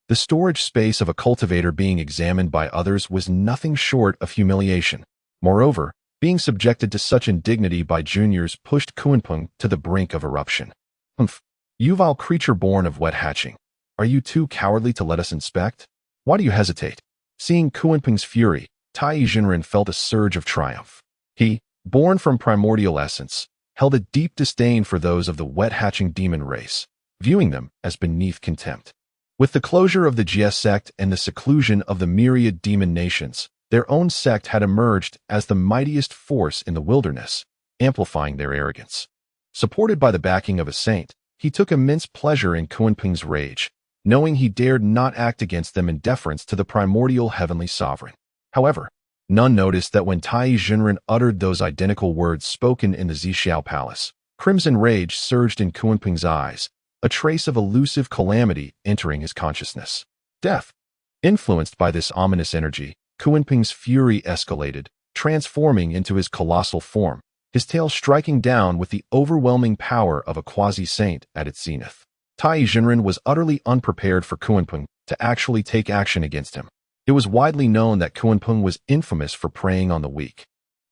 The storage space of a cultivator being examined by others was nothing short of humiliation. Moreover, being subjected to such indignity by juniors pushed Kunpeng to the brink of eruption. Humph, you vile creature born of wet hatching. Are you too cowardly to let us inspect? Why do you hesitate? Seeing Kunpeng's fury, Tai Jinren felt a surge of triumph. He, born from primordial essence, held a deep disdain for those of the wet-hatching demon race, viewing them as beneath contempt. With the closure of the Jie sect and the seclusion of the myriad demon nations, their own sect had emerged as the mightiest force in the wilderness, amplifying their arrogance. Supported by the backing of a saint, he took immense pleasure in Kunpeng's rage, knowing he dared not act against them in deference to the primordial heavenly sovereign. However, none noticed that when Tai Jinren uttered those identical words spoken in the Zhixiao Palace, crimson rage surged in Kunpeng's eyes, a trace of elusive calamity entering his consciousness. Death. Influenced by this ominous energy, Kunpeng's fury escalated, transforming into his colossal form, his tail striking down with the overwhelming power of a quasi-saint at its zenith. Tai Jinren was utterly unprepared for Kunpeng to actually take action against him. It was widely known that Kunpeng was infamous for preying on the weak.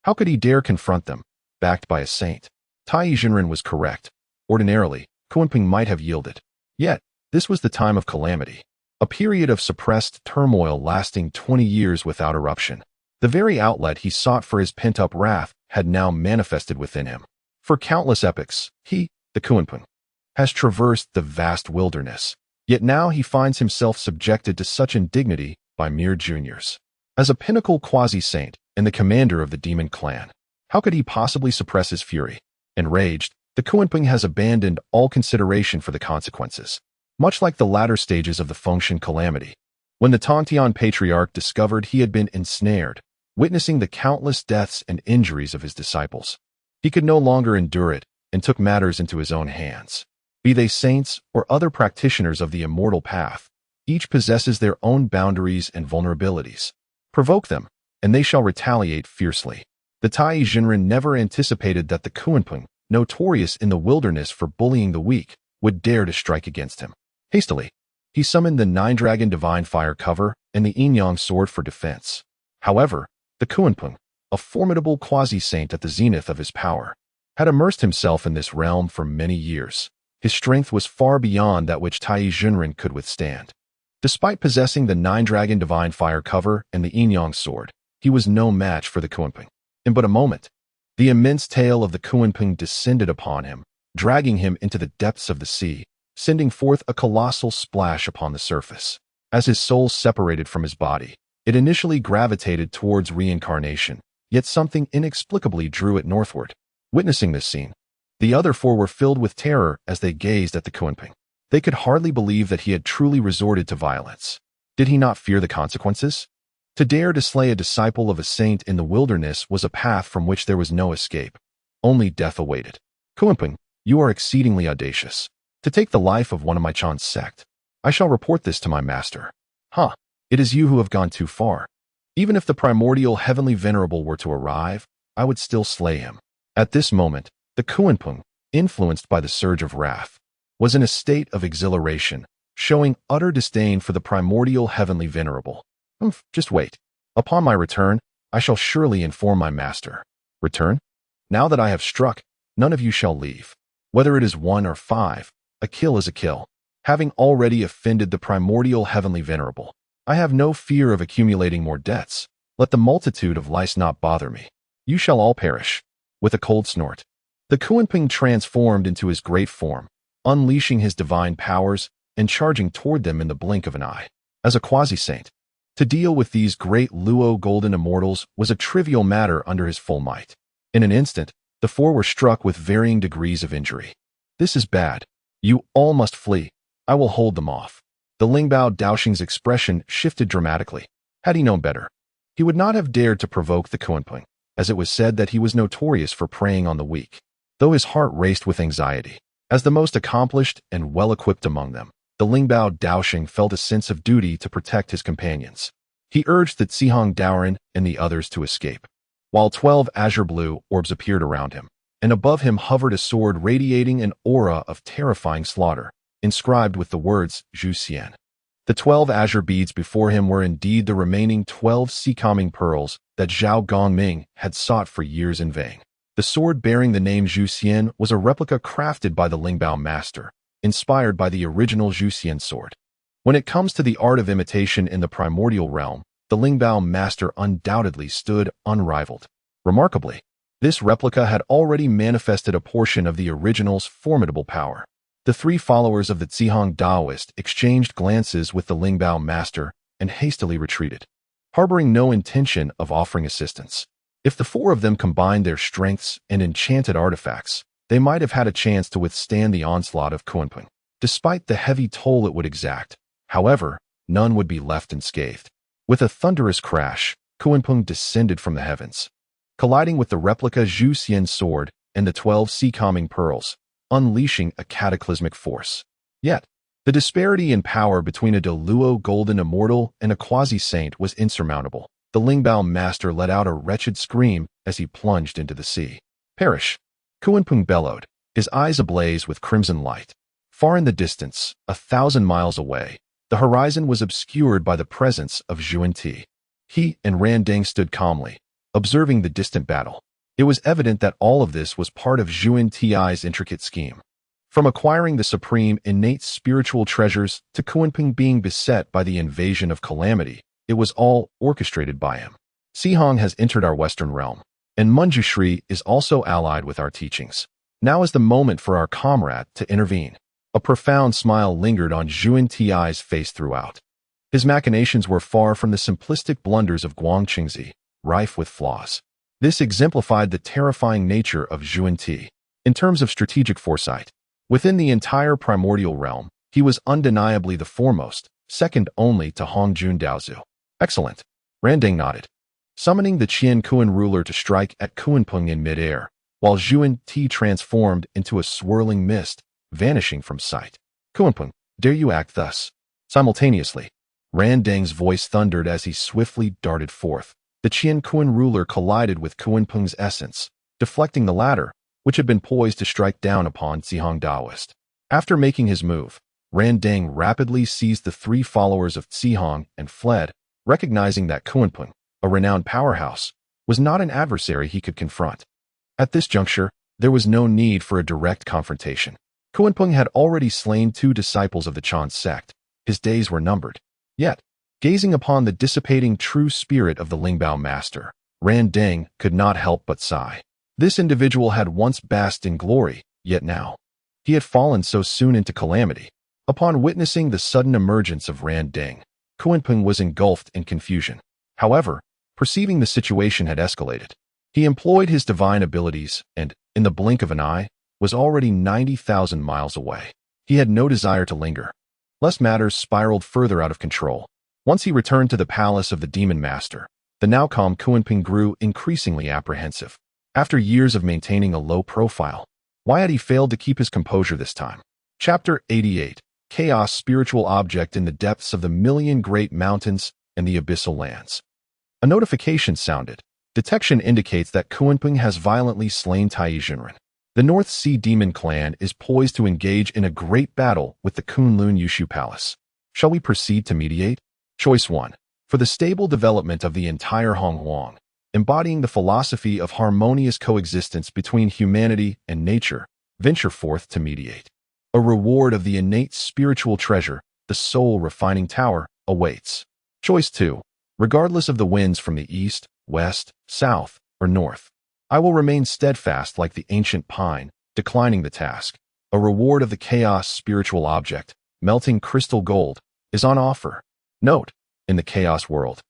How could he dare confront them, backed by a saint? Tai Jinren was correct. Ordinarily, Kunpeng might have yielded. Yet, this was the time of calamity, a period of suppressed turmoil lasting 20 years without eruption. The very outlet he sought for his pent-up wrath had now manifested within him. For countless epochs, he, the Kunpeng, has traversed the vast wilderness, yet now he finds himself subjected to such indignity by mere juniors. As a pinnacle quasi-saint and the commander of the demon clan, how could he possibly suppress his fury? Enraged, the Kunpeng has abandoned all consideration for the consequences, much like the latter stages of the Fengshen calamity. When the Tontian patriarch discovered he had been ensnared, witnessing the countless deaths and injuries of his disciples, he could no longer endure it and took matters into his own hands. Be they saints or other practitioners of the immortal path, each possesses their own boundaries and vulnerabilities. Provoke them, and they shall retaliate fiercely. The Tai Jinren never anticipated that the Kunpeng, notorious in the wilderness for bullying the weak, would dare to strike against him. Hastily, he summoned the Nine-Dragon Divine Fire cover and the Yin-Yang sword for defense. However, the Kunpeng, a formidable quasi-saint at the zenith of his power, had immersed himself in this realm for many years, His strength was far beyond that which Tai Junren could withstand. Despite possessing the Nine-Dragon Divine Fire cover and the Yin-Yang sword, he was no match for the Kunpeng. In but a moment, the immense tail of the Kunpeng descended upon him, dragging him into the depths of the sea, sending forth a colossal splash upon the surface. As his soul separated from his body, it initially gravitated towards reincarnation, yet something inexplicably drew it northward. Witnessing this scene, the other four were filled with terror as they gazed at the Kunpeng. They could hardly believe that he had truly resorted to violence. Did he not fear the consequences? To dare to slay a disciple of a saint in the wilderness was a path from which there was no escape. Only death awaited. Kunpeng, you are exceedingly audacious. To take the life of one of my Chan's sect. I shall report this to my master. It is you who have gone too far. Even if the primordial heavenly venerable were to arrive, I would still slay him. At this moment, the Kunpeng, influenced by the surge of wrath, was in a state of exhilaration, showing utter disdain for the primordial heavenly venerable. Just wait. Upon my return, I shall surely inform my master. Return? Now that I have struck, none of you shall leave. Whether it is 1 or 5, a kill is a kill. Having already offended the primordial heavenly venerable, I have no fear of accumulating more debts. Let the multitude of lice not bother me. You shall all perish. With a cold snort, the Kunpeng transformed into his great form, unleashing his divine powers and charging toward them in the blink of an eye. As a quasi-saint, to deal with these great Luo golden immortals was a trivial matter under his full might. In an instant, the four were struck with varying degrees of injury. This is bad. You all must flee. I will hold them off. The Lingbao Daoxing's expression shifted dramatically. Had he known better, he would not have dared to provoke the Kunpeng, as it was said that he was notorious for preying on the weak. Though his heart raced with anxiety, as the most accomplished and well-equipped among them, the Lingbao Daoxing felt a sense of duty to protect his companions. He urged the Zihong Daoren and the others to escape, while 12 azure-blue orbs appeared around him, and above him hovered a sword radiating an aura of terrifying slaughter, inscribed with the words Zhu Xian. The 12 azure beads before him were indeed the remaining 12 sea-calming pearls that Zhao Gongming had sought for years in vain. The sword bearing the name Zhu Xian was a replica crafted by the Lingbao master, inspired by the original Zhu Xian sword. When it comes to the art of imitation in the primordial realm, the Lingbao master undoubtedly stood unrivaled. Remarkably, this replica had already manifested a portion of the original's formidable power. The three followers of the Zihong Daoist exchanged glances with the Lingbao master and hastily retreated, harboring no intention of offering assistance. If the four of them combined their strengths and enchanted artifacts, they might have had a chance to withstand the onslaught of Kunpeng. Despite the heavy toll it would exact, however, none would be left unscathed. With a thunderous crash, Kunpeng descended from the heavens, colliding with the replica Zhu Xian sword and the 12 sea-calming pearls, unleashing a cataclysmic force. Yet, the disparity in power between a Deluo golden immortal and a quasi-saint was insurmountable. The Lingbao master let out a wretched scream as he plunged into the sea. Perish! Kunpeng bellowed, his eyes ablaze with crimson light. Far in the distance, 1,000 miles away, the horizon was obscured by the presence of Zhuan Ti. He and Randang stood calmly, observing the distant battle. It was evident that all of this was part of Zhuan Ti's intricate scheme. From acquiring the supreme innate spiritual treasures to Kunpeng being beset by the invasion of calamity, it was all orchestrated by him. Zihong has entered our western realm, and Manjushri is also allied with our teachings. Now is the moment for our comrade to intervene. A profound smile lingered on Zhuan Ti's face throughout. His machinations were far from the simplistic blunders of Guangqingzi, rife with flaws. This exemplified the terrifying nature of Zhuan Ti. In terms of strategic foresight, within the entire primordial realm, he was undeniably the foremost, second only to Hongjun Daozu. Excellent. Randang nodded, summoning the Qian Kuan ruler to strike at Kunpeng in midair, while Zhuan Ti transformed into a swirling mist, vanishing from sight. Kunpeng, dare you act thus? Simultaneously, Randang's voice thundered as he swiftly darted forth. The Qian Kuan ruler collided with Kunpeng's essence, deflecting the latter, which had been poised to strike down upon Zihong Daoist. After making his move, Randang rapidly seized the three followers of Zihong and fled, recognizing that Kunpeng, a renowned powerhouse, was not an adversary he could confront. At this juncture, there was no need for a direct confrontation. Kunpeng had already slain 2 disciples of the Chan sect. His days were numbered. Yet, gazing upon the dissipating true spirit of the Lingbao master, Ran Deng could not help but sigh. This individual had once basked in glory, yet now he had fallen so soon into calamity. Upon witnessing the sudden emergence of Ran Deng, Kunpeng was engulfed in confusion. However, perceiving the situation had escalated, he employed his divine abilities and, in the blink of an eye, was already 90,000 miles away. He had no desire to linger, lest matters spiraled further out of control. Once he returned to the palace of the Demon Master, the now calm Kunpeng grew increasingly apprehensive. After years of maintaining a low profile, why had he failed to keep his composure this time? Chapter 88. Chaos Spiritual Object in the Depths of the Million Great Mountains and the Abyssal Lands. A notification sounded. Detection indicates that Kunpeng has violently slain Tai Junren. The North Sea Demon Clan is poised to engage in a great battle with the Kunlun Yushu Palace. Shall we proceed to mediate? Choice 1. For the stable development of the entire Honghuang, embodying the philosophy of harmonious coexistence between humanity and nature, venture forth to mediate. A reward of the innate spiritual treasure, the soul refining tower, awaits. Choice 2. Regardless of the winds from the east, west, south, or north, I will remain steadfast like the ancient pine, declining the task. A reward of the chaos spiritual object, melting crystal gold, is on offer. Note, in the chaos world,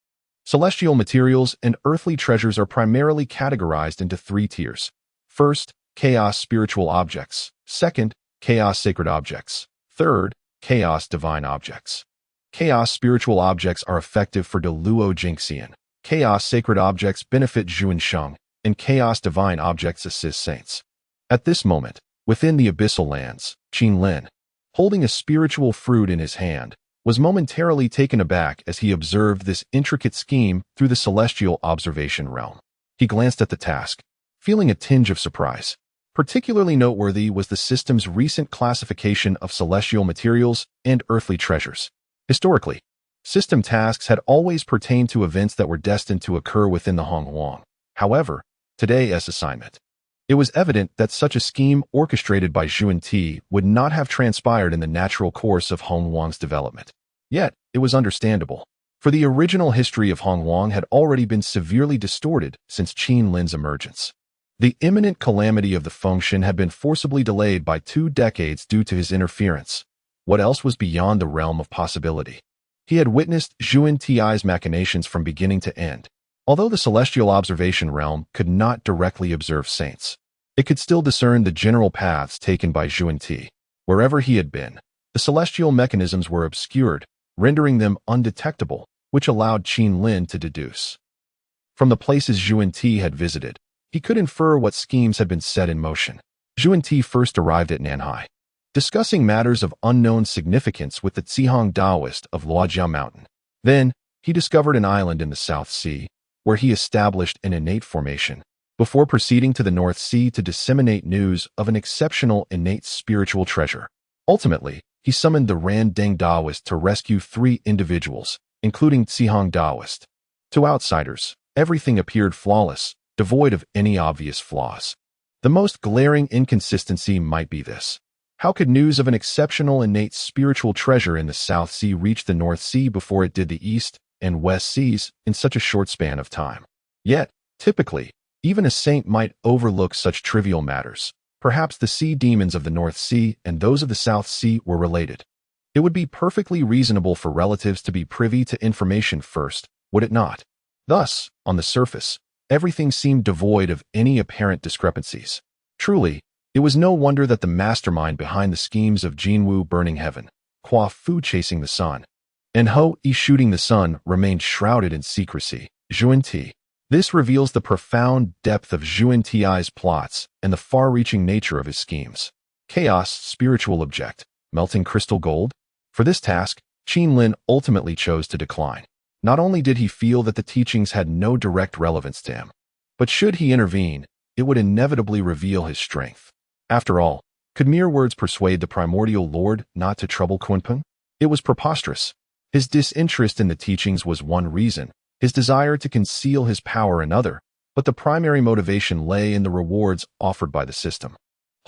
celestial materials and earthly treasures are primarily categorized into 3 tiers. First, chaos spiritual objects. Second, chaos sacred objects. Third, chaos divine objects. Chaos spiritual objects are effective for De Luo Jingxian. Chaos sacred objects benefit Zhuan Sheng, and chaos divine objects assist saints. At this moment, within the abyssal lands, Qin Lin, holding a spiritual fruit in his hand, was momentarily taken aback as he observed this intricate scheme through the celestial observation realm. He glanced at the task, feeling a tinge of surprise. Particularly noteworthy was the system's recent classification of celestial materials and earthly treasures. Historically, system tasks had always pertained to events that were destined to occur within the Honghuang. However, today's assignment, it was evident that such a scheme orchestrated by Zhuan Ti would not have transpired in the natural course of Honghuang's development. Yet, it was understandable, for the original history of Honghuang had already been severely distorted since Qin Lin's emergence. The imminent calamity of the Fengshen had been forcibly delayed by 2 decades due to his interference. What else was beyond the realm of possibility? He had witnessed Zhuan Ti's machinations from beginning to end. Although the celestial observation realm could not directly observe saints, it could still discern the general paths taken by Zhuan Ti. Wherever he had been, the celestial mechanisms were obscured, rendering them undetectable, which allowed Qin Lin to deduce. From the places Zhuan Ti had visited, he could infer what schemes had been set in motion. Zhuan Ti first arrived at Nanhai, discussing matters of unknown significance with the Zihong Taoist of Luojia Mountain. Then, he discovered an island in the South Sea, where he established an innate formation, before proceeding to the North Sea to disseminate news of an exceptional innate spiritual treasure. Ultimately, he summoned the Ran Deng Taoist to rescue 3 individuals, including Zihong Taoist. To outsiders, everything appeared flawless, devoid of any obvious flaws. The most glaring inconsistency might be this. How could news of an exceptional innate spiritual treasure in the South Sea reach the North Sea before it did the East and West Seas in such a short span of time? Yet, typically, even a saint might overlook such trivial matters. Perhaps the sea demons of the North Sea and those of the South Sea were related. It would be perfectly reasonable for relatives to be privy to information first, would it not? Thus, on the surface, everything seemed devoid of any apparent discrepancies. Truly, it was no wonder that the mastermind behind the schemes of Jinwu burning heaven, Hua Fu chasing the sun, and Ho Yi shooting the sun remained shrouded in secrecy. Zhuan Ti. This reveals the profound depth of Zhuan Ti's plots and the far-reaching nature of his schemes. Chaos spiritual object, melting crystal gold? For this task, Qin Lin ultimately chose to decline. Not only did he feel that the teachings had no direct relevance to him, but should he intervene, it would inevitably reveal his strength. After all, could mere words persuade the primordial lord not to trouble Kunpeng? It was preposterous. His disinterest in the teachings was one reason, his desire to conceal his power another, but the primary motivation lay in the rewards offered by the system.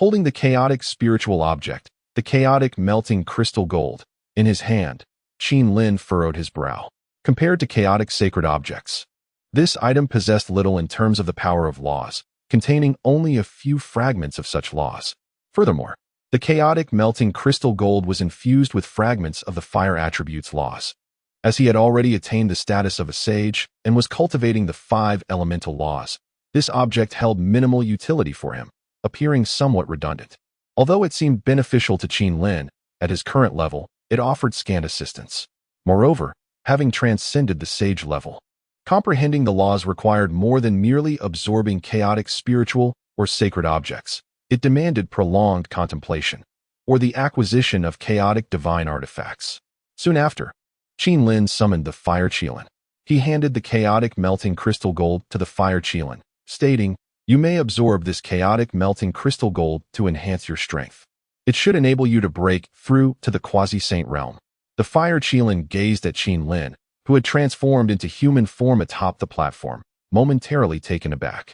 Holding the chaotic spiritual object, the chaotic melting crystal gold, in his hand, Qin Lin furrowed his brow. Compared to chaotic sacred objects, this item possessed little in terms of the power of laws, containing only a few fragments of such laws. Furthermore, the chaotic melting crystal gold was infused with fragments of the fire attribute's laws. As he had already attained the status of a sage and was cultivating the 5 elemental laws, this object held minimal utility for him, appearing somewhat redundant. Although it seemed beneficial to Qin Lin, at his current level, it offered scant assistance. Moreover, having transcended the sage level, comprehending the laws required more than merely absorbing chaotic spiritual or sacred objects. It demanded prolonged contemplation, or the acquisition of chaotic divine artifacts. Soon after, Qin Lin summoned the Fire Qilin. He handed the chaotic melting crystal gold to the Fire Qilin, stating, "You may absorb this chaotic melting crystal gold to enhance your strength. It should enable you to break through to the quasi-saint realm." The Fire Qilin gazed at Qin Lin, who had transformed into human form atop the platform, momentarily taken aback.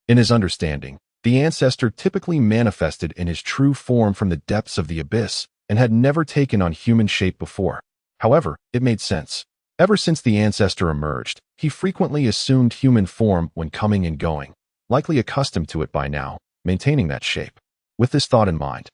In his understanding, the ancestor typically manifested in his true form from the depths of the abyss and had never taken on human shape before. However, it made sense. Ever since the ancestor emerged, he frequently assumed human form when coming and going, likely accustomed to it by now, maintaining that shape. With this thought in mind,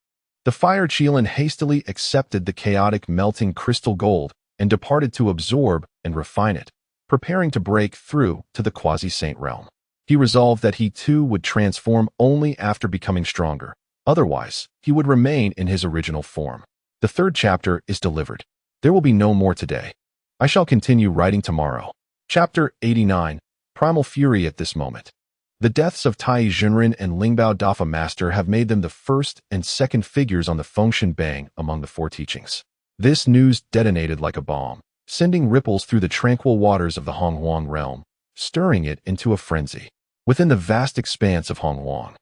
the Fire Qilin hastily accepted the chaotic melting crystal gold and departed to absorb and refine it, preparing to break through to the quasi-saint realm. He resolved that he too would transform only after becoming stronger. Otherwise, he would remain in his original form. The 3rd chapter is delivered. There will be no more today. I shall continue writing tomorrow. Chapter 89, Primal Fury. At this moment, the deaths of Tai Junren and Lingbao Dafa Master have made them the 1st and 2nd figures on the Fengshen Bang among the 4 teachings. This news detonated like a bomb, sending ripples through the tranquil waters of the Honghuang realm, stirring it into a frenzy. Within the vast expanse of Honghuang,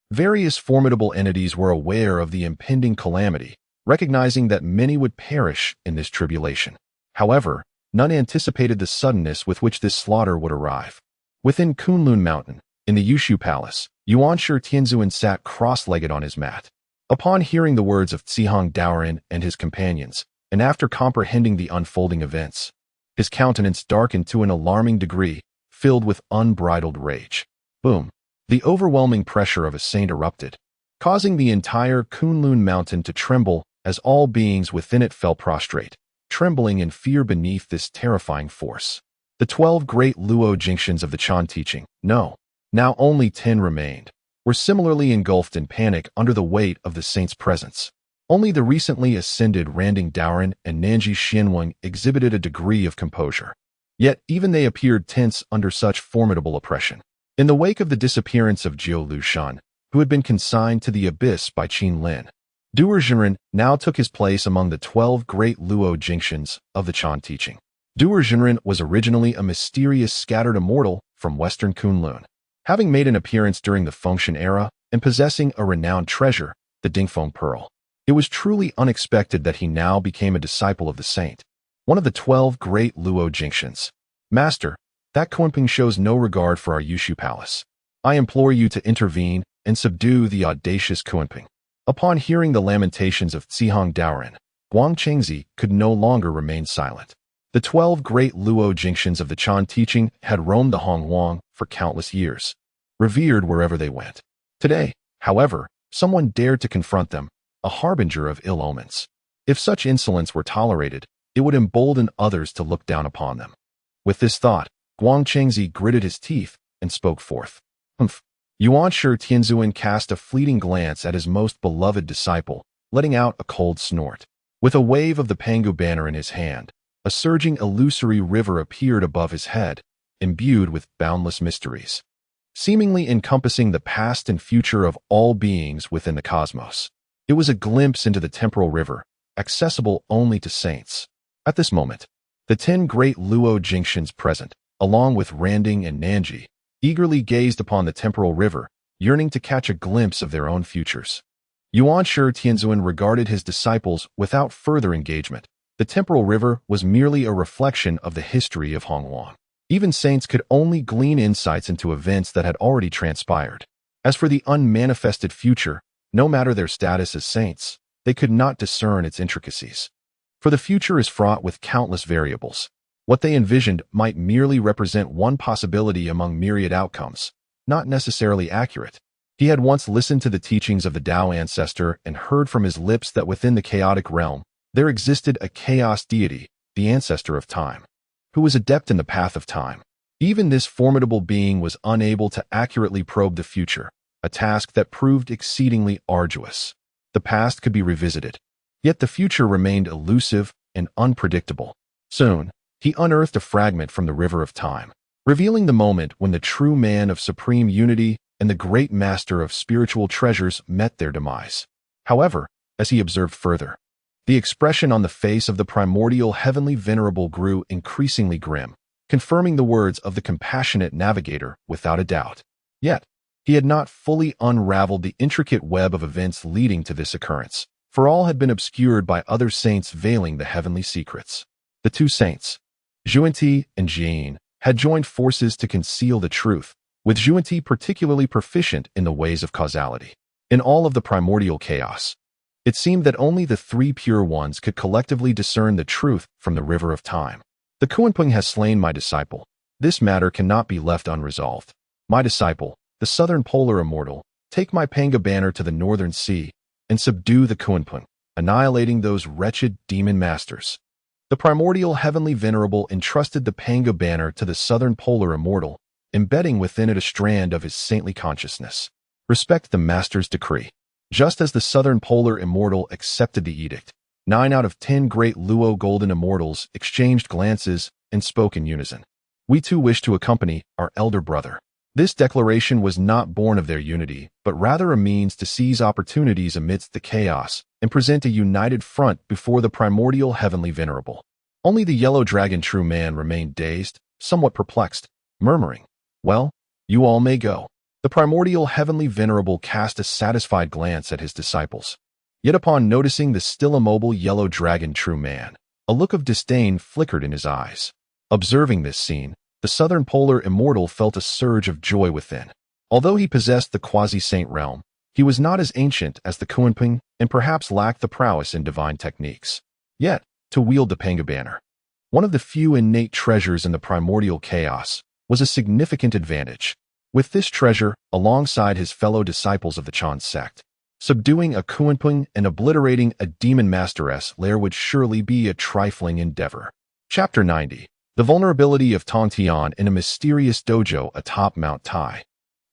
various formidable entities were aware of the impending calamity, recognizing that many would perish in this tribulation. However, none anticipated the suddenness with which this slaughter would arrive. Within Kunlun Mountain, in the Yushu Palace, Yuanshi Tianzuan sat cross-legged on his mat. Upon hearing the words of Zihong Daoren and his companions, and after comprehending the unfolding events, his countenance darkened to an alarming degree, filled with unbridled rage. Boom! The overwhelming pressure of a saint erupted, causing the entire Kunlun Mountain to tremble as all beings within it fell prostrate, trembling in fear beneath this terrifying force. The 12 great Luo Jingshuns of the Chan teaching, now only 10 remained, were similarly engulfed in panic under the weight of the saint's presence. Only the recently ascended Randing Daoren and Nanji Xianweng exhibited a degree of composure. Yet even they appeared tense under such formidable oppression. In the wake of the disappearance of Jiu Lushan, who had been consigned to the abyss by Qin Lin, Duer Zhenren now took his place among the 12 great Luo Jingshuns of the Chan teaching. Duer Zhenren was originally a mysterious scattered immortal from western Kunlun. Having made an appearance during the Fengshen era and possessing a renowned treasure, the Dingfeng Pearl, it was truly unexpected that he now became a disciple of the saint, one of the 12 great Luo Jingshuns. Master, that Kunping shows no regard for our Yushu Palace. I implore you to intervene and subdue the audacious Kunping. Upon hearing the lamentations of Zihong Daoren, Guang Chengzi could no longer remain silent. The 12 great Luo Jingshuns of the Chan teaching had roamed the Honghuang for countless years, revered wherever they went. Today, however, someone dared to confront them, a harbinger of ill omens. If such insolence were tolerated, it would embolden others to look down upon them. With this thought, Guang Chengzi gritted his teeth and spoke forth. Yuanshi Tianzuan cast a fleeting glance at his most beloved disciple, letting out a cold snort. With a wave of the Pangu banner in his hand, a surging illusory river appeared above his head, imbued with boundless mysteries, seemingly encompassing the past and future of all beings within the cosmos. It was a glimpse into the temporal river, accessible only to saints. At this moment, the 10 great Luo Jingshuns present, along with Randing and Nanji, eagerly gazed upon the temporal river, yearning to catch a glimpse of their own futures. Yuanshi Tianzuan regarded his disciples without further engagement. The temporal river was merely a reflection of the history of Honghuang. Even saints could only glean insights into events that had already transpired. As for the unmanifested future, No matter their status as saints, they could not discern its intricacies. For the future is fraught with countless variables. What they envisioned might merely represent one possibility among myriad outcomes, not necessarily accurate. He had once listened to the teachings of the Tao ancestor and heard from his lips that within the chaotic realm, there existed a chaos deity, the ancestor of time, who was adept in the path of time. Even this formidable being was unable to accurately probe the future, a task that proved exceedingly arduous. The past could be revisited, yet the future remained elusive and unpredictable. Soon, he unearthed a fragment from the river of time, revealing the moment when the true man of supreme unity and the great master of spiritual treasures met their demise. However, as he observed further, the expression on the face of the primordial heavenly venerable grew increasingly grim, confirming the words of the compassionate navigator without a doubt. Yet, he had not fully unraveled the intricate web of events leading to this occurrence, for all had been obscured by other saints veiling the heavenly secrets. The two saints, Xuanti and Jian, had joined forces to conceal the truth, with Xuanti particularly proficient in the ways of causality. In all of the primordial chaos, it seemed that only the three pure ones could collectively discern the truth from the river of time. The Kunpeng has slain my disciple. This matter cannot be left unresolved. My disciple, the southern polar immortal, take my Panga banner to the northern sea and subdue the Kunpeng, annihilating those wretched demon masters. The primordial heavenly venerable entrusted the Panga banner to the southern polar immortal, embedding within it a strand of his saintly consciousness. Respect the master's decree. Just as the southern polar immortal accepted the edict, 9 out of 10 great Luo golden immortals exchanged glances and spoke in unison. We too wish to accompany our elder brother. This declaration was not born of their unity, but rather a means to seize opportunities amidst the chaos and present a united front before the primordial heavenly venerable. Only the yellow dragon true man remained dazed, somewhat perplexed, murmuring, "Well, you all may go." The primordial heavenly venerable cast a satisfied glance at his disciples. Yet upon noticing the still immobile yellow dragon true man, a look of disdain flickered in his eyes. Observing this scene, the southern polar immortal felt a surge of joy within. Although he possessed the quasi-saint realm, he was not as ancient as the Kunpeng and perhaps lacked the prowess in divine techniques. Yet, to wield the Panga banner, one of the few innate treasures in the primordial chaos, was a significant advantage. With this treasure, alongside his fellow disciples of the Chan sect, subduing a Kunpeng and obliterating a demon masteress lair would surely be a trifling endeavor. Chapter 90. The vulnerability of Tontian in a mysterious dojo atop Mount Tai.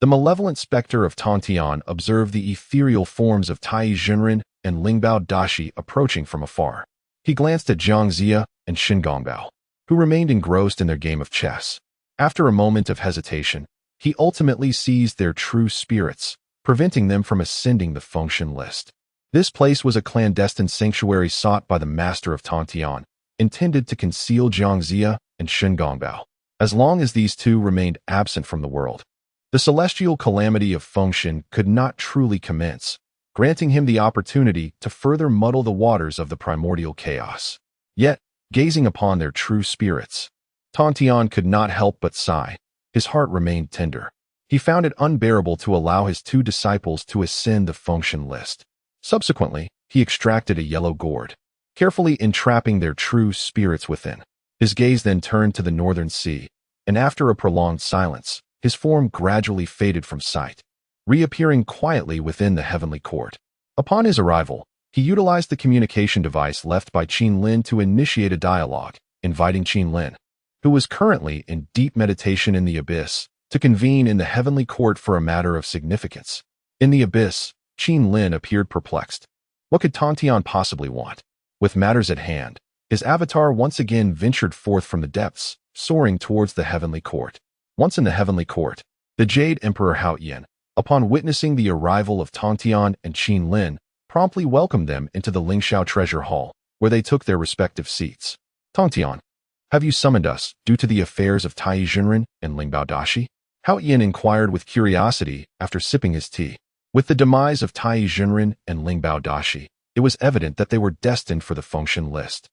The malevolent specter of Tontian observed the ethereal forms of Tai Junren and Lingbao Dashi approaching from afar. He glanced at Zhang Zia and Shingongbao, who remained engrossed in their game of chess. After a moment of hesitation, he ultimately seized their true spirits, preventing them from ascending the function list. This place was a clandestine sanctuary sought by the master of Tontian, intended to conceal Zhang Zia and Shingongbao, as long as these two remained absent from the world. The celestial calamity of function could not truly commence, granting him the opportunity to further muddle the waters of the primordial chaos. Yet, gazing upon their true spirits, Tontian could not help but sigh. His heart remained tender. He found it unbearable to allow his two disciples to ascend the function list. Subsequently, he extracted a yellow gourd, carefully entrapping their true spirits within. His gaze then turned to the northern sea, and after a prolonged silence, his form gradually faded from sight, reappearing quietly within the heavenly court. Upon his arrival, he utilized the communication device left by Qin Lin to initiate a dialogue, inviting Qin Lin, who was currently in deep meditation in the abyss, to convene in the heavenly court for a matter of significance. In the abyss, Qin Lin appeared perplexed. What could Tontian possibly want? With matters at hand, his avatar once again ventured forth from the depths, soaring towards the heavenly court. Once in the heavenly court, the Jade Emperor Hao Yin, upon witnessing the arrival of Tontian and Qin Lin, promptly welcomed them into the Lingxiao Treasure Hall, where they took their respective seats. "Tontian, have you summoned us due to the affairs of Tai Junren and Lingbao Dashi?" Hao Yin inquired with curiosity after sipping his tea. With the demise of Tai Junren and Lingbao Dashi, it was evident that they were destined for the function list,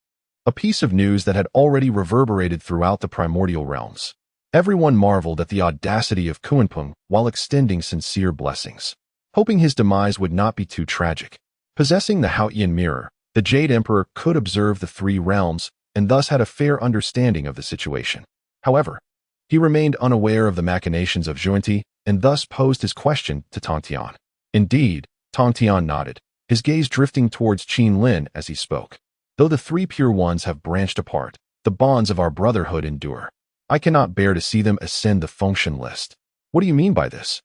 a piece of news that had already reverberated throughout the primordial realms. Everyone marveled at the audacity of Kunpeng while extending sincere blessings. hoping his demise would not be too tragic. Possessing the Haotian mirror, the Jade Emperor could observe the three realms and thus had a fair understanding of the situation. However, he remained unaware of the machinations of Zhuanti and thus posed his question to Tong Tian. Indeed, Tong Tian nodded, his gaze drifting towards Qin Lin as he spoke. Though the three pure ones have branched apart, the bonds of our brotherhood endure. I cannot bear to see them ascend the function list. What do you mean by this?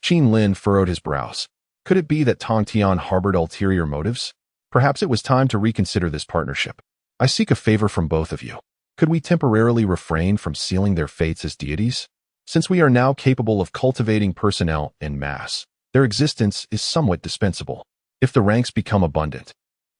Qin Lin furrowed his brows. Could it be that Tong Tian harbored ulterior motives? Perhaps it was time to reconsider this partnership. I seek a favor from both of you. Could we temporarily refrain from sealing their fates as deities? Since we are now capable of cultivating personnel en masse, their existence is somewhat dispensable. If the ranks become abundant,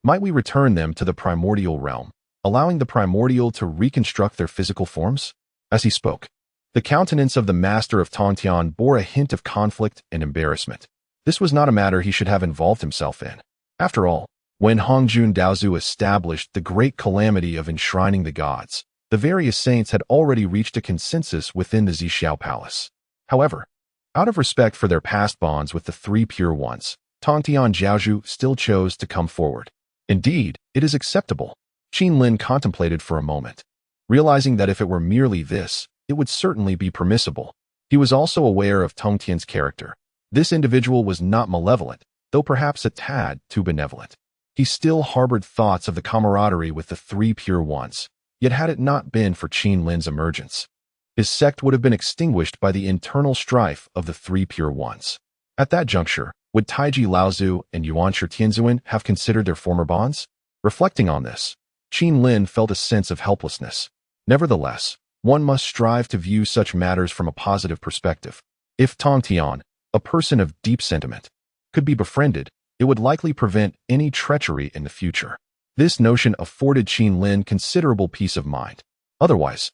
might we return them to the primordial realm, allowing the primordial to reconstruct their physical forms? As he spoke, the countenance of the master of Tong Tian bore a hint of conflict and embarrassment. This was not a matter he should have involved himself in. After all, when Hongjun Daozu established the great calamity of enshrining the gods, the various saints had already reached a consensus within the Zixiao Palace. However, out of respect for their past bonds with the three pure ones, Tong Tian Jiaozhu still chose to come forward. Indeed, it is acceptable. Qin Lin contemplated for a moment. Realizing that if it were merely this, it would certainly be permissible. He was also aware of Tong Tian's character. This individual was not malevolent, though perhaps a tad too benevolent. He still harbored thoughts of the camaraderie with the three pure ones, yet had it not been for Qin Lin's emergence, his sect would have been extinguished by the internal strife of the three pure ones. At that juncture, would Taiji Laozu and Yuanshi Tianzuan have considered their former bonds? Reflecting on this, Qin Lin felt a sense of helplessness. Nevertheless, one must strive to view such matters from a positive perspective. If Tong Tian, a person of deep sentiment, could be befriended, it would likely prevent any treachery in the future. This notion afforded Qin Lin considerable peace of mind. Otherwise,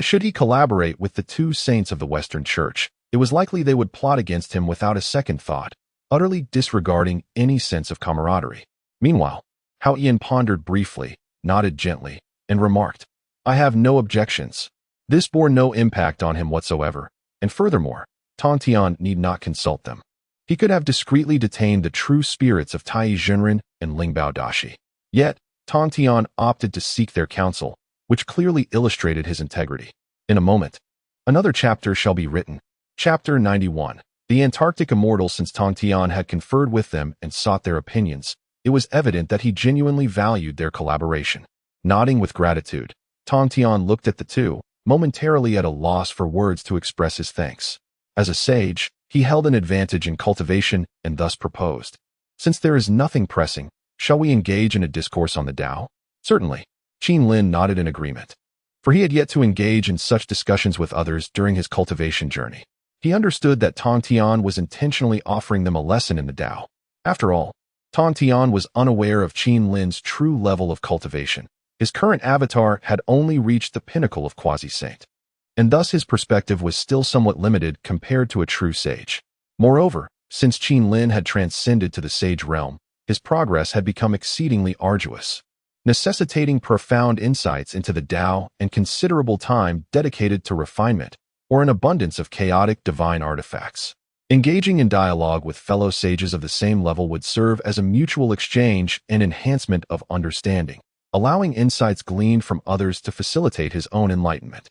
should he collaborate with the two saints of the Western Church, it was likely they would plot against him without a second thought, utterly disregarding any sense of camaraderie. Meanwhile, Haotian pondered briefly, nodded gently, and remarked, I have no objections. This bore no impact on him whatsoever, and furthermore, Tong Tian need not consult them. He could have discreetly detained the true spirits of Tai Zhenren and Lingbao Dashi. Yet, Tong Tian opted to seek their counsel, which clearly illustrated his integrity. In a moment, another chapter shall be written. Chapter 91. The Antarctic Immortal. Since Tong Tian had conferred with them and sought their opinions, it was evident that he genuinely valued their collaboration. Nodding with gratitude, Tong Tian looked at the two, momentarily at a loss for words to express his thanks. As a sage, he held an advantage in cultivation and thus proposed, since there is nothing pressing, shall we engage in a discourse on the Tao? Certainly. Qin Lin nodded in agreement, for he had yet to engage in such discussions with others during his cultivation journey. He understood that Tong Tian was intentionally offering them a lesson in the Tao. After all, Tong Tian was unaware of Qin Lin's true level of cultivation. His current avatar had only reached the pinnacle of quasi-saint, and thus his perspective was still somewhat limited compared to a true sage. Moreover, since Qin Lin had transcended to the sage realm, his progress had become exceedingly arduous, necessitating profound insights into the Tao and considerable time dedicated to refinement, or an abundance of chaotic divine artifacts. Engaging in dialogue with fellow sages of the same level would serve as a mutual exchange and enhancement of understanding, allowing insights gleaned from others to facilitate his own enlightenment.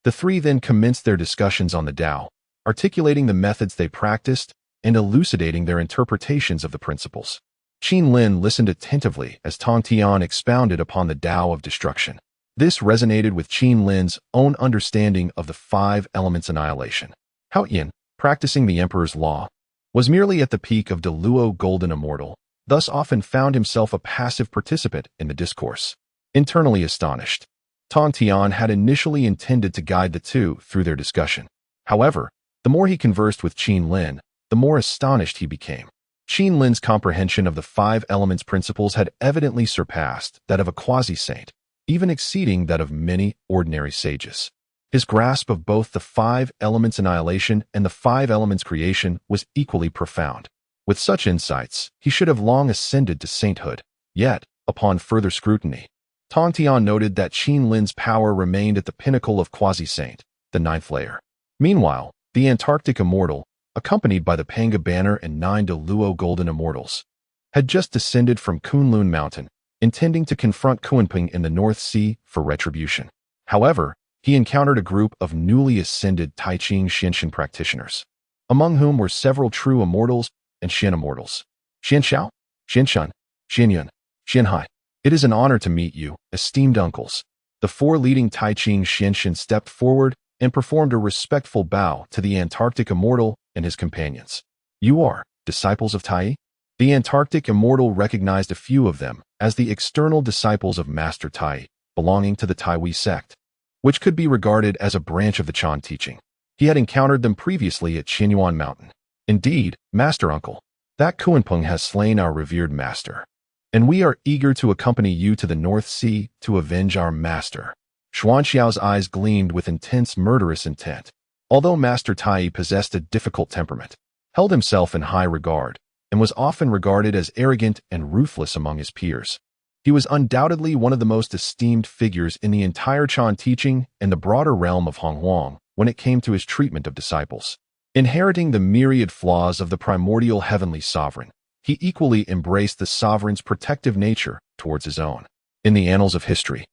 The three then commenced their discussions on the Tao, articulating the methods they practiced and elucidating their interpretations of the principles. Qin Lin listened attentively as Tong Tian expounded upon the Tao of destruction. This resonated with Qin Lin's own understanding of the five elements annihilation. Haotian, practicing the Emperor's law, was merely at the peak of the Luo Golden Immortal, thus often found himself a passive participant in the discourse. Internally astonished, Tong Tian had initially intended to guide the two through their discussion. However, the more he conversed with Qin Lin, the more astonished he became. Qin Lin's comprehension of the five elements principles had evidently surpassed that of a quasi-saint, even exceeding that of many ordinary sages. His grasp of both the five elements annihilation and the five elements creation was equally profound. With such insights, he should have long ascended to sainthood. Yet, upon further scrutiny, Tong Tian noted that Qin Lin's power remained at the pinnacle of quasi-saint, the ninth layer. Meanwhile, the Antarctic Immortal, accompanied by the Panga Banner and 9 de Luo Golden Immortals, had just descended from Kunlun Mountain, intending to confront Kunping in the North Sea for retribution. However, he encountered a group of newly ascended Taiqing Xianxin practitioners, among whom were several true immortals and Xian immortals. Xianxiao, Xianxun, Xianyun, Xianhai. It is an honor to meet you, esteemed uncles. The 4 leading Taiqing Xianxin stepped forward and performed a respectful bow to the Antarctic Immortal and his companions. You are disciples of Tai? The Antarctic Immortal recognized a few of them as the external disciples of Master Tai, belonging to the Taiwi sect, which could be regarded as a branch of the Chan teaching. He had encountered them previously at Qinyuan Mountain. Indeed, Master Uncle, that Kunpeng has slain our revered master, and we are eager to accompany you to the North Sea to avenge our master. Xuanxiao's eyes gleamed with intense murderous intent. Although Master Tai possessed a difficult temperament, held himself in high regard, and was often regarded as arrogant and ruthless among his peers, he was undoubtedly one of the most esteemed figures in the entire Chan teaching and the broader realm of Honghuang when it came to his treatment of disciples. Inheriting the myriad flaws of the primordial heavenly sovereign, he equally embraced the sovereign's protective nature towards his own. In the annals of history,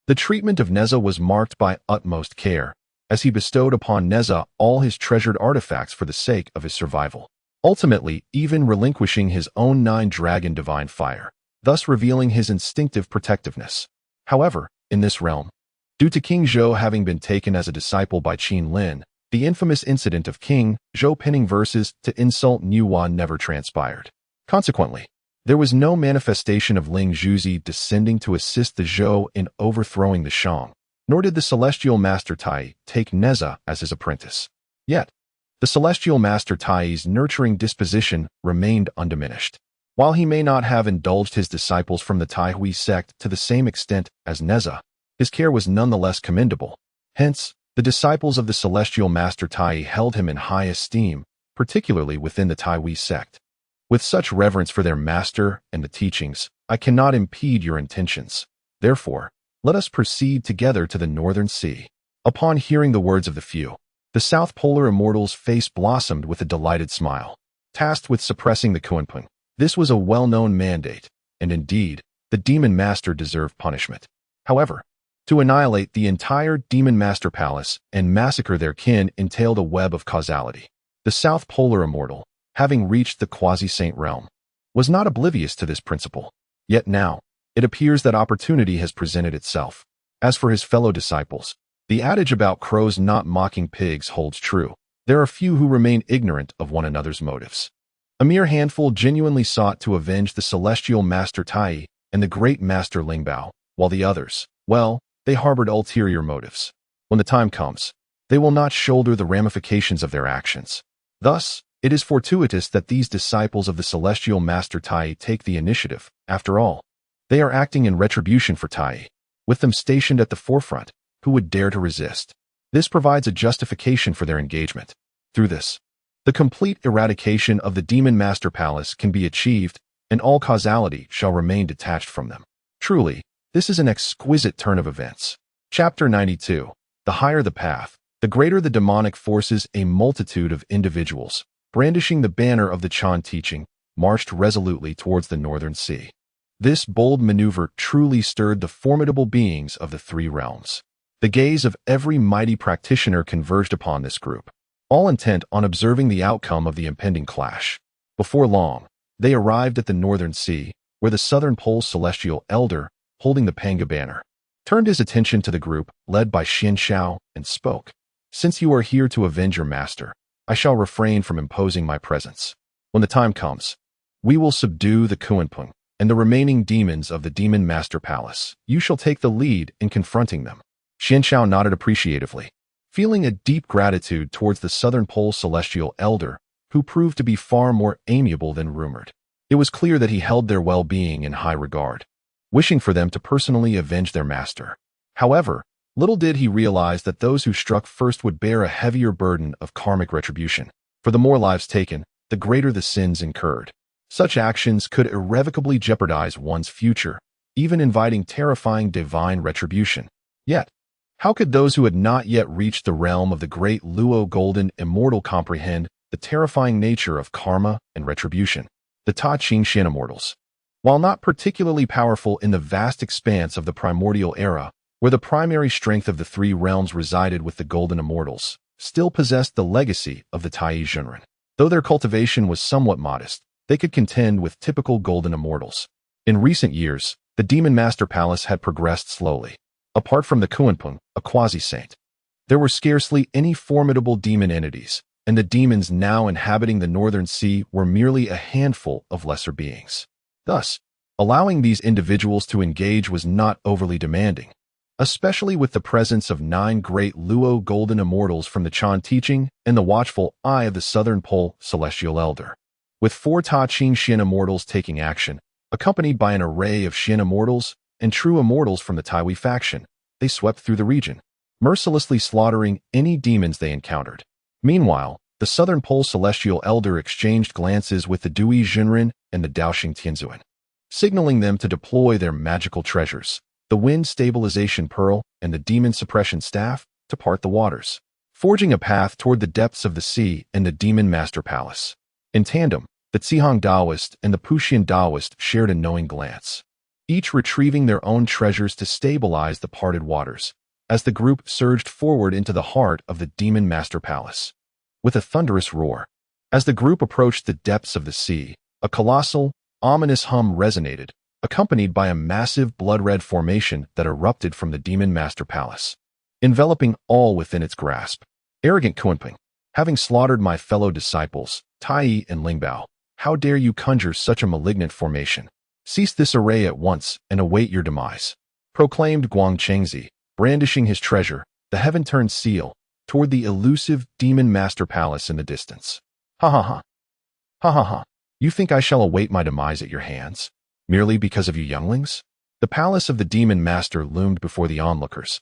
the treatment of Neza was marked by utmost care, as he bestowed upon Neza all his treasured artifacts for the sake of his survival, ultimately even relinquishing his own 9-dragon divine fire, thus revealing his instinctive protectiveness. However, in this realm, due to King Zhou having been taken as a disciple by Qin Lin, the infamous incident of King Zhou pinning verses to insult Nuwa never transpired. Consequently, there was no manifestation of Ling Zhuzi descending to assist the Zhou in overthrowing the Shang, nor did the Celestial Master Tai take Neza as his apprentice. Yet, the Celestial Master Tai's nurturing disposition remained undiminished. While he may not have indulged his disciples from the Taihui sect to the same extent as Neza, his care was nonetheless commendable. Hence, the disciples of the Celestial Master Tai held him in high esteem, particularly within the Taihui sect. With such reverence for their master and the teachings, I cannot impede your intentions. Therefore, let us proceed together to the Northern Sea. Upon hearing the words of the few, the South Polar Immortal's face blossomed with a delighted smile. Tasked with suppressing the Kunpeng, this was a well-known mandate, and indeed, the Demon Master deserved punishment. However, to annihilate the entire Demon Master Palace and massacre their kin entailed a web of causality. The South Polar Immortal, having reached the quasi-saint realm, was not oblivious to this principle. Yet now, it appears that opportunity has presented itself. As for his fellow disciples, the adage about crows not mocking pigs holds true. There are few who remain ignorant of one another's motives. A mere handful genuinely sought to avenge the Celestial Master Tai and the Great Master Lingbao, while the others, well, they harbored ulterior motives. When the time comes, they will not shoulder the ramifications of their actions. Thus, it is fortuitous that these disciples of the Celestial Master Tai take the initiative. After all, they are acting in retribution for Tai. With them stationed at the forefront, who would dare to resist? This provides a justification for their engagement. Through this, the complete eradication of the Demon Master Palace can be achieved, and all causality shall remain detached from them. Truly, this is an exquisite turn of events. Chapter 92. The higher the path, the greater the demonic forces. A multitude of individuals, brandishing the banner of the Chan teaching, marched resolutely towards the Northern Sea. This bold maneuver truly stirred the formidable beings of the 3 realms. The gaze of every mighty practitioner converged upon this group, all intent on observing the outcome of the impending clash. Before long, they arrived at the Northern Sea, where the Southern Pole's celestial elder, holding the Panga banner, turned his attention to the group led by Xianxiao and spoke. Since you are here to avenge your master, I shall refrain from imposing my presence. When the time comes, we will subdue the Kunpeng and the remaining demons of the Demon Master Palace. You shall take the lead in confronting them. Xianxiao nodded appreciatively, feeling a deep gratitude towards the Southern Pole celestial elder, who proved to be far more amiable than rumored. It was clear that he held their well-being in high regard, wishing for them to personally avenge their master. However, little did he realize that those who struck first would bear a heavier burden of karmic retribution. For the more lives taken, the greater the sins incurred. Such actions could irrevocably jeopardize one's future, even inviting terrifying divine retribution. Yet, how could those who had not yet reached the realm of the great Luo Golden Immortal comprehend the terrifying nature of karma and retribution. The Ta Ching Xian Immortals. While not particularly powerful in the vast expanse of the primordial era, where the primary strength of the three realms resided with the Golden Immortals, still possessed the legacy of the Tai Zhenren. Though their cultivation was somewhat modest, they could contend with typical Golden Immortals. In recent years, the Demon Master Palace had progressed slowly. Apart from the Kunpeng, a quasi-saint, there were scarcely any formidable demon entities, and the demons now inhabiting the Northern Sea were merely a handful of lesser beings. Thus, allowing these individuals to engage was not overly demanding, especially with the presence of 9 great Luo Golden Immortals from the Chan teaching and the watchful eye of the Southern Pole Celestial Elder. With 4 Ta Ching Xian Immortals taking action, accompanied by an array of Xian Immortals and true Immortals from the Taiwei faction, they swept through the region, mercilessly slaughtering any demons they encountered. Meanwhile, the Southern Pole Celestial Elder exchanged glances with the Dui Zhenren and the Daoxing Tianzuan, signaling them to deploy their magical treasures, the Wind Stabilization Pearl and the Demon Suppression Staff, to part the waters, forging a path toward the depths of the sea and the Demon Master Palace. In tandem, the Zihang Daoist and the Puxian Daoist shared a knowing glance, each retrieving their own treasures to stabilize the parted waters, as the group surged forward into the heart of the Demon Master Palace. With a thunderous roar, as the group approached the depths of the sea, a colossal, ominous hum resonated, accompanied by a massive blood-red formation that erupted from the Demon Master Palace, enveloping all within its grasp. Arrogant Kunpeng, having slaughtered my fellow disciples, Tai and Lingbao, how dare you conjure such a malignant formation? Cease this array at once and await your demise, proclaimed Guang Chengzi, brandishing his treasure, the heaven-turned seal, toward the elusive Demon Master Palace in the distance. Ha ha ha. Ha ha ha. You think I shall await my demise at your hands, merely because of you younglings? The palace of the Demon Master loomed before the onlookers,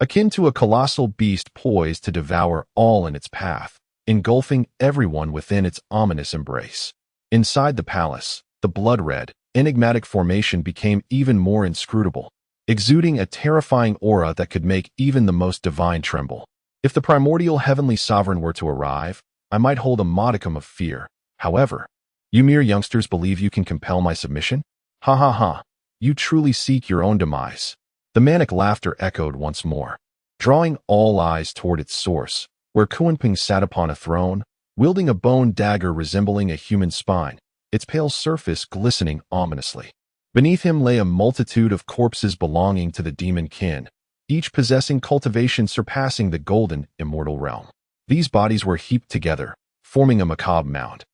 akin to a colossal beast poised to devour all in its path, engulfing everyone within its ominous embrace. Inside the palace, the blood-red, enigmatic formation became even more inscrutable, exuding a terrifying aura that could make even the most divine tremble. If the primordial heavenly sovereign were to arrive, I might hold a modicum of fear. However, you mere youngsters believe you can compel my submission? Ha ha ha, you truly seek your own demise. The manic laughter echoed once more, drawing all eyes toward its source, where Kunpeng sat upon a throne, wielding a bone dagger resembling a human spine, its pale surface glistening ominously. Beneath him lay a multitude of corpses belonging to the demon kin, each possessing cultivation surpassing the golden immortal realm. These bodies were heaped together, forming a macabre mound,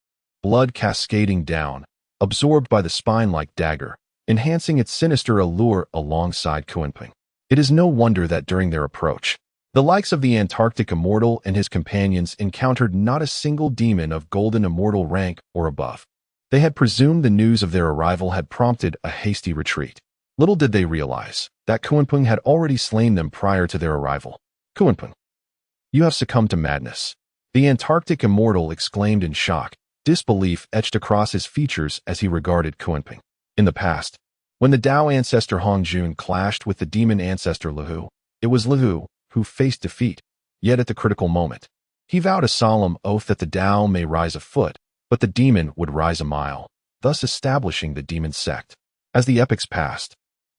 blood cascading down, absorbed by the spine-like dagger, enhancing its sinister allure alongside Kunpeng. It is no wonder that during their approach, the likes of the Antarctic Immortal and his companions encountered not a single demon of golden immortal rank or above. They had presumed the news of their arrival had prompted a hasty retreat. Little did they realize that Kunpeng had already slain them prior to their arrival. Kunpeng, you have succumbed to madness. The Antarctic Immortal exclaimed in shock, disbelief etched across his features as he regarded Kunpeng. In the past, when the Dao ancestor Hongjun clashed with the demon ancestor Lihu, it was Lihu who faced defeat. Yet at the critical moment, he vowed a solemn oath that the Dao may rise a foot, but the demon would rise a mile, thus establishing the demon sect. As the epochs passed,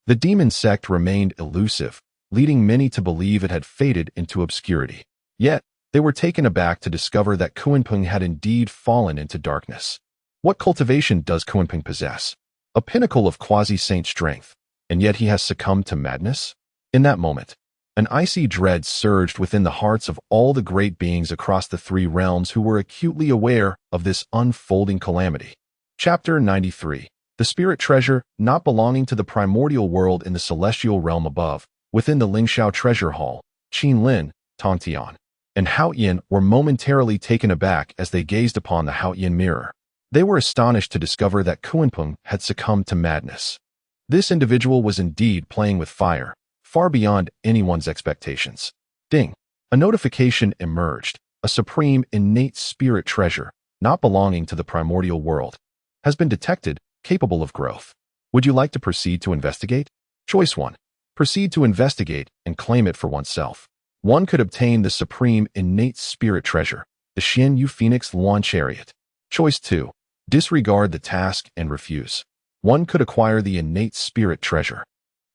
the demon sect remained elusive, leading many to believe it had faded into obscurity. Yet, they were taken aback to discover that Kunpeng had indeed fallen into darkness. What cultivation does Kunpeng possess? A pinnacle of quasi-saint strength, and yet he has succumbed to madness? In that moment, an icy dread surged within the hearts of all the great beings across the 3 realms who were acutely aware of this unfolding calamity. Chapter 93. The spirit treasure, not belonging to the primordial world in the celestial realm above, within the Lingxiao treasure hall, Qin Lin, Tongtian, and Hao Yin were momentarily taken aback as they gazed upon the Hao Yin mirror. They were astonished to discover that Kunpeng had succumbed to madness. This individual was indeed playing with fire, far beyond anyone's expectations. Ding! A notification emerged. A supreme innate spirit treasure, not belonging to the primordial world, has been detected, capable of growth. Would you like to proceed to investigate? Choice 1. Proceed to investigate and claim it for oneself. One could obtain the supreme innate spirit treasure, the Xian Yu Phoenix Lawn Chariot. Choice 2. Disregard the task and refuse. 1 could acquire the innate spirit treasure.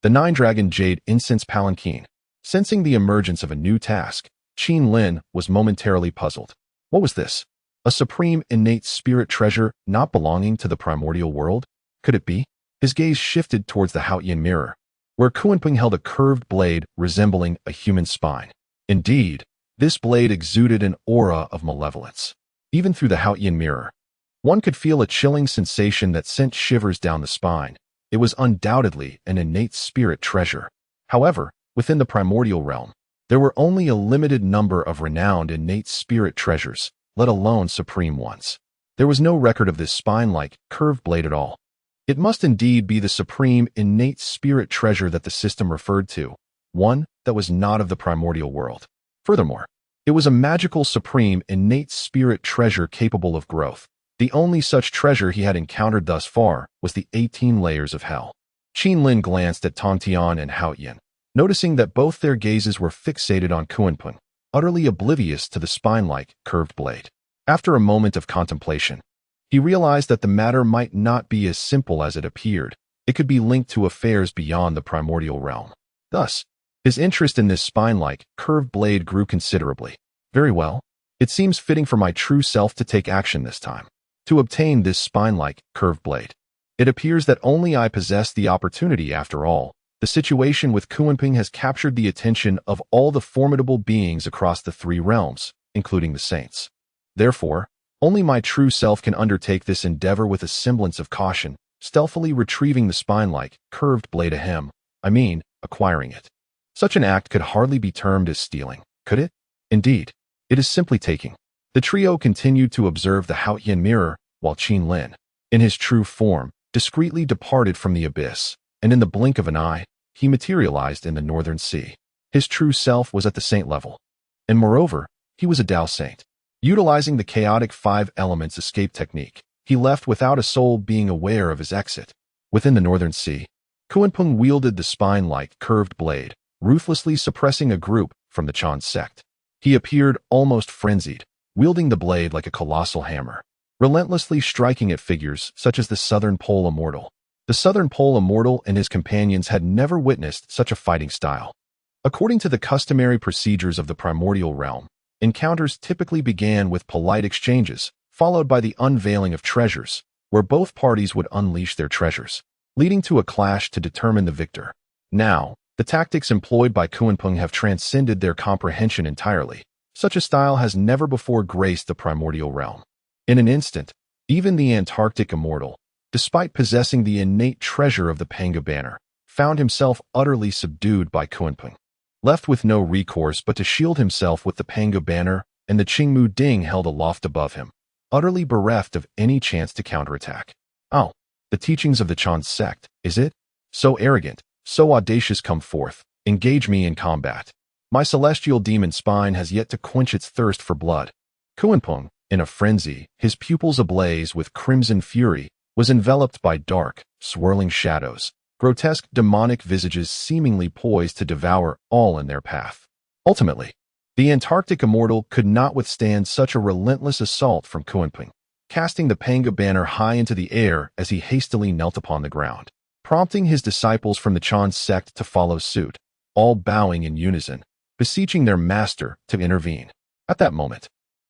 The 9-Dragon Jade Incense Palanquin. Sensing the emergence of a new task, Qin Lin was momentarily puzzled. What was this? A supreme innate spirit treasure not belonging to the primordial world? Could it be? His gaze shifted towards the Haotian mirror, where Kuanping held a curved blade resembling a human spine. Indeed, this blade exuded an aura of malevolence. Even through the Haotian mirror, one could feel a chilling sensation that sent shivers down the spine. It was undoubtedly an innate spirit treasure. However, within the primordial realm, there were only a limited number of renowned innate spirit treasures, let alone supreme ones. There was no record of this spine-like, curved blade at all. It must indeed be the supreme innate spirit treasure that the system referred to, one that was not of the primordial world. Furthermore, it was a magical supreme innate spirit treasure capable of growth. The only such treasure he had encountered thus far was the 18 layers of hell. Qin Lin glanced at Tong Tian and Hao Yin, noticing that both their gazes were fixated on Kuanping, utterly oblivious to the spine-like, curved blade. After a moment of contemplation, he realized that the matter might not be as simple as it appeared. It could be linked to affairs beyond the primordial realm. Thus, his interest in this spine-like, curved blade grew considerably. Very well. It seems fitting for my true self to take action this time, to obtain this spine-like, curved blade. It appears that only I possess the opportunity after all. The situation with Kuanping has captured the attention of all the formidable beings across the 3 realms, including the saints. Therefore, only my true self can undertake this endeavor with a semblance of caution, stealthily retrieving the spine-like, curved blade acquiring it. Such an act could hardly be termed as stealing, could it? Indeed, it is simply taking. The trio continued to observe the Haotian mirror, while Qin Lin, in his true form, discreetly departed from the abyss, and in the blink of an eye, he materialized in the northern sea. His true self was at the saint level, and moreover, he was a Tao saint. Utilizing the chaotic 5 elements escape technique, he left without a soul being aware of his exit. Within the northern sea, Kuanping wielded the spine-like, curved blade, ruthlessly suppressing a group from the Chan sect. He appeared almost frenzied, wielding the blade like a colossal hammer, relentlessly striking at figures such as the Southern Pole Immortal. The Southern Pole Immortal and his companions had never witnessed such a fighting style. According to the customary procedures of the primordial realm, encounters typically began with polite exchanges, followed by the unveiling of treasures, where both parties would unleash their treasures, leading to a clash to determine the victor. Now, the tactics employed by Kuanping have transcended their comprehension entirely. Such a style has never before graced the primordial realm. In an instant, even the Antarctic Immortal, despite possessing the innate treasure of the Panga banner, found himself utterly subdued by Kuanping, left with no recourse but to shield himself with the Panga banner and the Qingmu Ding held aloft above him, utterly bereft of any chance to counterattack. Oh, the teachings of the Chan sect, is it? So arrogant, so audacious, come forth, engage me in combat. My celestial demon spine has yet to quench its thirst for blood. Kuanping, in a frenzy, his pupils ablaze with crimson fury, was enveloped by dark, swirling shadows, grotesque demonic visages seemingly poised to devour all in their path. Ultimately, the Antarctic Immortal could not withstand such a relentless assault from Kuanping, casting the Panga banner high into the air as he hastily knelt upon the ground, prompting his disciples from the Chan sect to follow suit, all bowing in unison, beseeching their master to intervene. At that moment,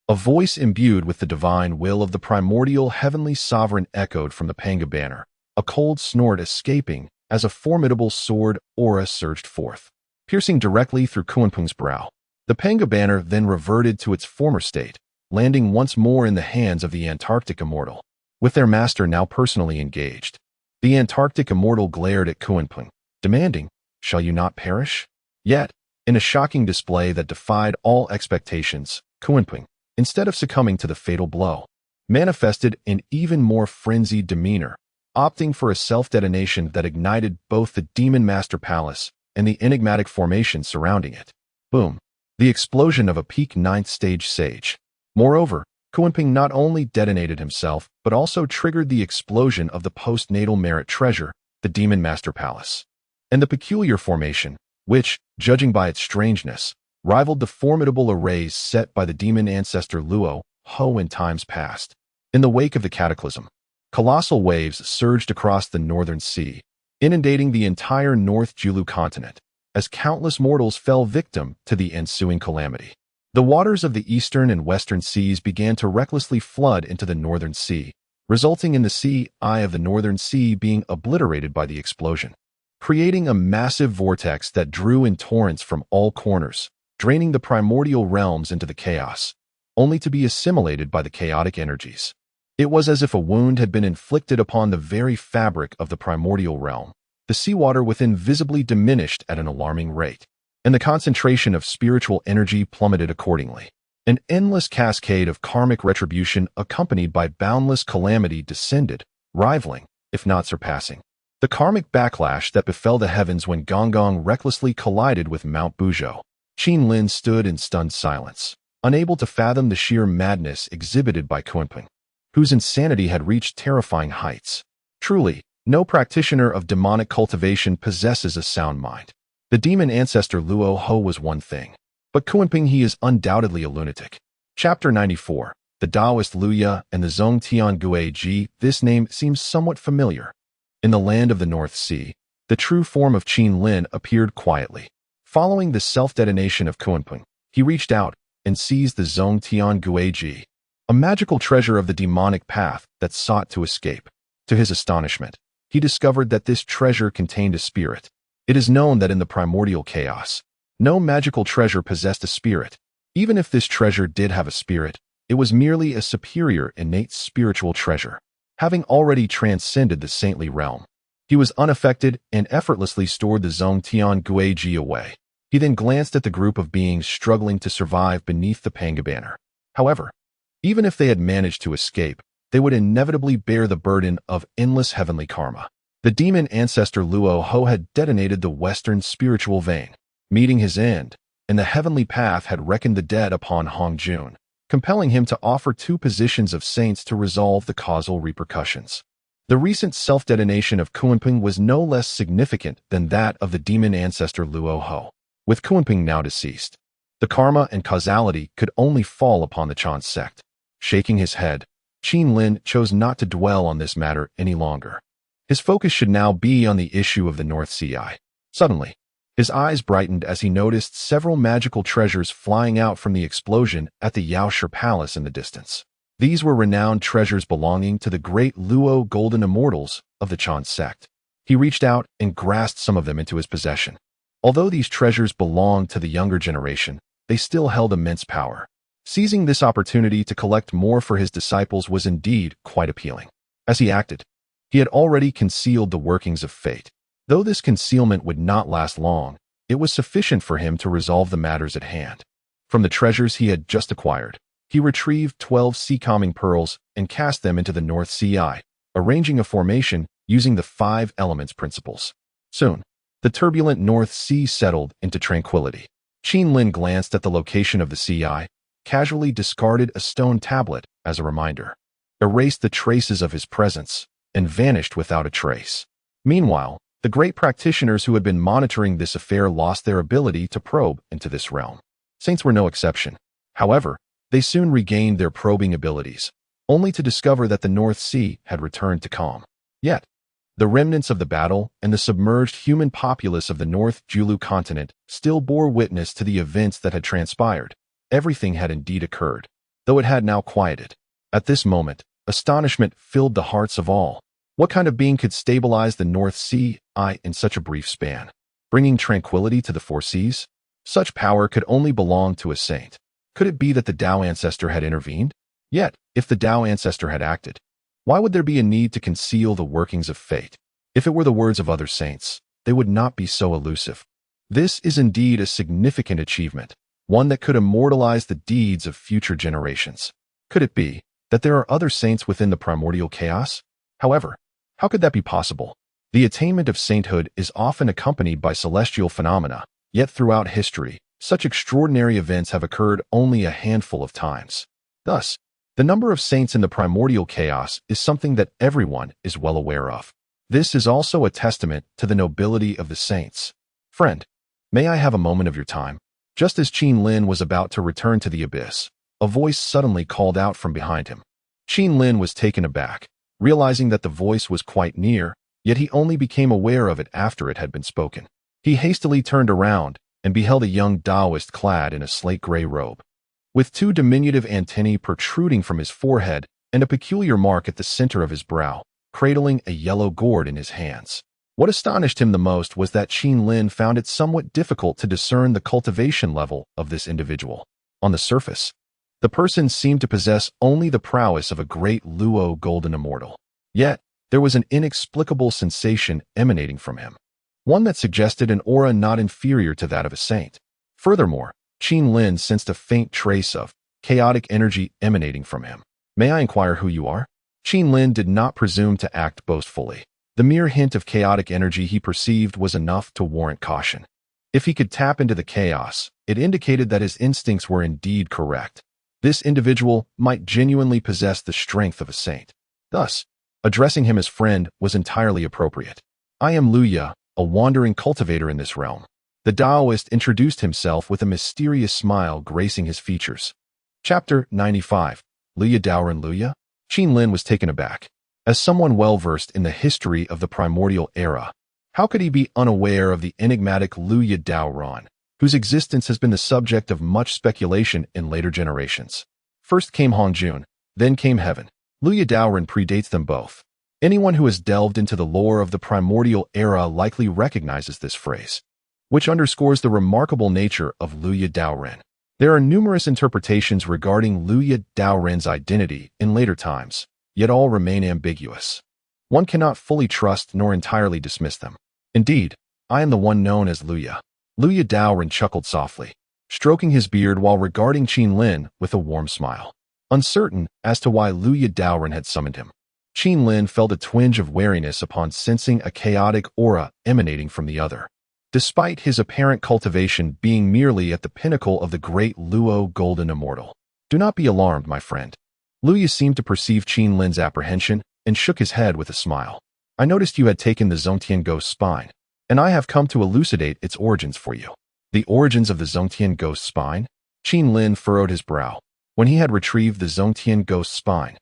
a voice imbued with the divine will of the primordial heavenly sovereign echoed from the Panga banner, a cold snort escaping as a formidable sword aura surged forth, piercing directly through Kuanping's brow. The Panga banner then reverted to its former state, landing once more in the hands of the Antarctic Immortal, with their master now personally engaged. The Antarctic Immortal glared at Kuanping, demanding, "Shall you not perish?" Yet, in a shocking display that defied all expectations, Kuanping, instead of succumbing to the fatal blow, manifested an even more frenzied demeanor, opting for a self-detonation that ignited both the Demon Master Palace and the enigmatic formation surrounding it. Boom. The explosion of a peak 9th stage sage. Moreover, Kuanping not only detonated himself, but also triggered the explosion of the postnatal merit treasure, the Demon Master Palace, and the peculiar formation, which, judging by its strangeness, rivaled the formidable arrays set by the demon ancestor Luo Ho in times past. In the wake of the cataclysm, colossal waves surged across the northern sea, inundating the entire North Julu continent, as countless mortals fell victim to the ensuing calamity. The waters of the eastern and western seas began to recklessly flood into the northern sea, resulting in the sea eye of the northern sea being obliterated by the explosion, creating a massive vortex that drew in torrents from all corners, draining the primordial realms into the chaos, only to be assimilated by the chaotic energies. It was as if a wound had been inflicted upon the very fabric of the primordial realm. The seawater within visibly diminished at an alarming rate, and the concentration of spiritual energy plummeted accordingly. An endless cascade of karmic retribution accompanied by boundless calamity descended, rivaling, if not surpassing, the karmic backlash that befell the heavens when Gonggong recklessly collided with Mount Buzhou. Qin Lin stood in stunned silence, unable to fathom the sheer madness exhibited by Kunpeng, whose insanity had reached terrifying heights. Truly, no practitioner of demonic cultivation possesses a sound mind. The demon ancestor Luo Ho was one thing, but Kunpeng he is undoubtedly a lunatic. Chapter 94. The Taoist Luya and the Zhong Tian Gui Ji. This name seems somewhat familiar. In the land of the North Sea, the true form of Qin Lin appeared quietly. Following the self-detonation of Kunpeng, he reached out and seized the Zhong Tian Gui Ji, a magical treasure of the demonic path that sought to escape. To his astonishment, he discovered that this treasure contained a spirit. It is known that in the primordial chaos, no magical treasure possessed a spirit. Even if this treasure did have a spirit, it was merely a superior innate spiritual treasure, having already transcended the saintly realm. He was unaffected and effortlessly stored the Zhong Tian Gui Ji away. He then glanced at the group of beings struggling to survive beneath the Panga banner. However, even if they had managed to escape, they would inevitably bear the burden of endless heavenly karma. The demon ancestor Luo Ho had detonated the western spiritual vein, meeting his end, and the heavenly path had reckoned the dead upon Hong Jun, compelling him to offer two positions of saints to resolve the causal repercussions. The recent self-detonation of Kunpeng was no less significant than that of the demon ancestor Luo Ho. With Kunpeng now deceased, the karma and causality could only fall upon the Chan sect. Shaking his head, Qin Lin chose not to dwell on this matter any longer. His focus should now be on the issue of the North Sea Eye. Suddenly, his eyes brightened as he noticed several magical treasures flying out from the explosion at the Yaoshi Palace in the distance. These were renowned treasures belonging to the great Luo golden immortals of the Chan sect. He reached out and grasped some of them into his possession. Although these treasures belonged to the younger generation, they still held immense power. Seizing this opportunity to collect more for his disciples was indeed quite appealing. As he acted, he had already concealed the workings of fate. Though this concealment would not last long, it was sufficient for him to resolve the matters at hand. From the treasures he had just acquired, he retrieved 12 sea-calming pearls and cast them into the North Sea Eye, arranging a formation using the 5 elements principles. Soon, the turbulent North Sea settled into tranquility. Qin Lin glanced at the location of the Sea Eye, casually discarded a stone tablet as a reminder, erased the traces of his presence, and vanished without a trace. Meanwhile, the great practitioners who had been monitoring this affair lost their ability to probe into this realm. Saints were no exception. However, they soon regained their probing abilities, only to discover that the North Sea had returned to calm. Yet, the remnants of the battle and the submerged human populace of the North Julu continent still bore witness to the events that had transpired. Everything had indeed occurred, though it had now quieted. At this moment, astonishment filled the hearts of all. What kind of being could stabilize the North Sea Eye in such a brief span, bringing tranquility to the 4 seas? Such power could only belong to a saint. Could it be that the Tao ancestor had intervened? Yet, if the Tao ancestor had acted, why would there be a need to conceal the workings of fate? If it were the words of other saints, they would not be so elusive. This is indeed a significant achievement, one that could immortalize the deeds of future generations. Could it be that there are other saints within the primordial chaos? However, how could that be possible? The attainment of sainthood is often accompanied by celestial phenomena, yet throughout history, such extraordinary events have occurred only a handful of times. Thus, the number of saints in the primordial chaos is something that everyone is well aware of. This is also a testament to the nobility of the saints. Friend, may I have a moment of your time? Just as Qin Lin was about to return to the abyss, a voice suddenly called out from behind him. Qin Lin was taken aback, realizing that the voice was quite near, yet he only became aware of it after it had been spoken. He hastily turned around and beheld a young Taoist clad in a slate-gray robe, with two diminutive antennae protruding from his forehead and a peculiar mark at the center of his brow, cradling a yellow gourd in his hands. What astonished him the most was that Qin Lin found it somewhat difficult to discern the cultivation level of this individual. On the surface, the person seemed to possess only the prowess of a great Luo golden immortal. Yet, there was an inexplicable sensation emanating from him, one that suggested an aura not inferior to that of a saint. Furthermore, Qin Lin sensed a faint trace of chaotic energy emanating from him. "May I inquire who you are?" Qin Lin did not presume to act boastfully. The mere hint of chaotic energy he perceived was enough to warrant caution. If he could tap into the chaos, it indicated that his instincts were indeed correct. This individual might genuinely possess the strength of a saint. Thus, addressing him as friend was entirely appropriate. "I am Luya, a wandering cultivator in this realm." The Taoist introduced himself with a mysterious smile gracing his features. Chapter 95. Luya Daoren Luya? Qin Lin was taken aback. As someone well-versed in the history of the primordial era, how could he be unaware of the enigmatic Luya Daoren, whose existence has been the subject of much speculation in later generations? First came Hongjun, then came Heaven. Luya Daoren predates them both. Anyone who has delved into the lore of the primordial era likely recognizes this phrase, which underscores the remarkable nature of Luya Daoren. There are numerous interpretations regarding Luya Daoren's identity in later times, yet all remain ambiguous. One cannot fully trust nor entirely dismiss them. "Indeed, I am the one known as Luya." Luya Daoren chuckled softly, stroking his beard while regarding Qin Lin with a warm smile. Uncertain as to why Luya Daoren had summoned him, Qin Lin felt a twinge of wariness upon sensing a chaotic aura emanating from the other. Despite his apparent cultivation being merely at the pinnacle of the great Luo golden immortal. "Do not be alarmed, my friend." Luya seemed to perceive Qin Lin's apprehension and shook his head with a smile. "I noticed you had taken the Zongtian ghost spine, and I have come to elucidate its origins for you." "The origins of the Zongtian ghost spine?" Qin Lin furrowed his brow. When he had retrieved the Zongtian ghost spine,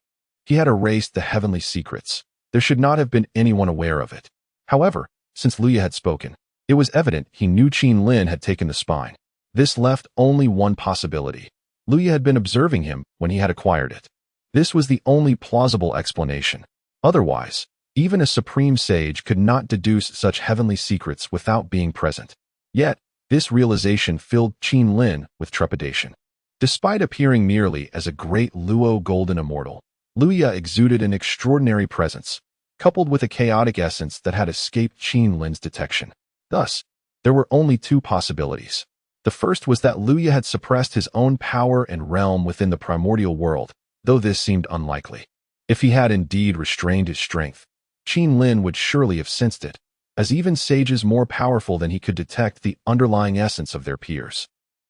he had erased the heavenly secrets. There should not have been anyone aware of it. However, since Luya had spoken, it was evident he knew Qin Lin had taken the spine. This left only one possibility. Luya had been observing him when he had acquired it. This was the only plausible explanation. Otherwise, even a supreme sage could not deduce such heavenly secrets without being present. Yet, this realization filled Qin Lin with trepidation. Despite appearing merely as a great Luo golden immortal, Luya exuded an extraordinary presence, coupled with a chaotic essence that had escaped Qin Lin's detection. Thus, there were only two possibilities. The first was that Luya had suppressed his own power and realm within the primordial world, though this seemed unlikely. If he had indeed restrained his strength, Qin Lin would surely have sensed it, as even sages more powerful than he could detect the underlying essence of their peers.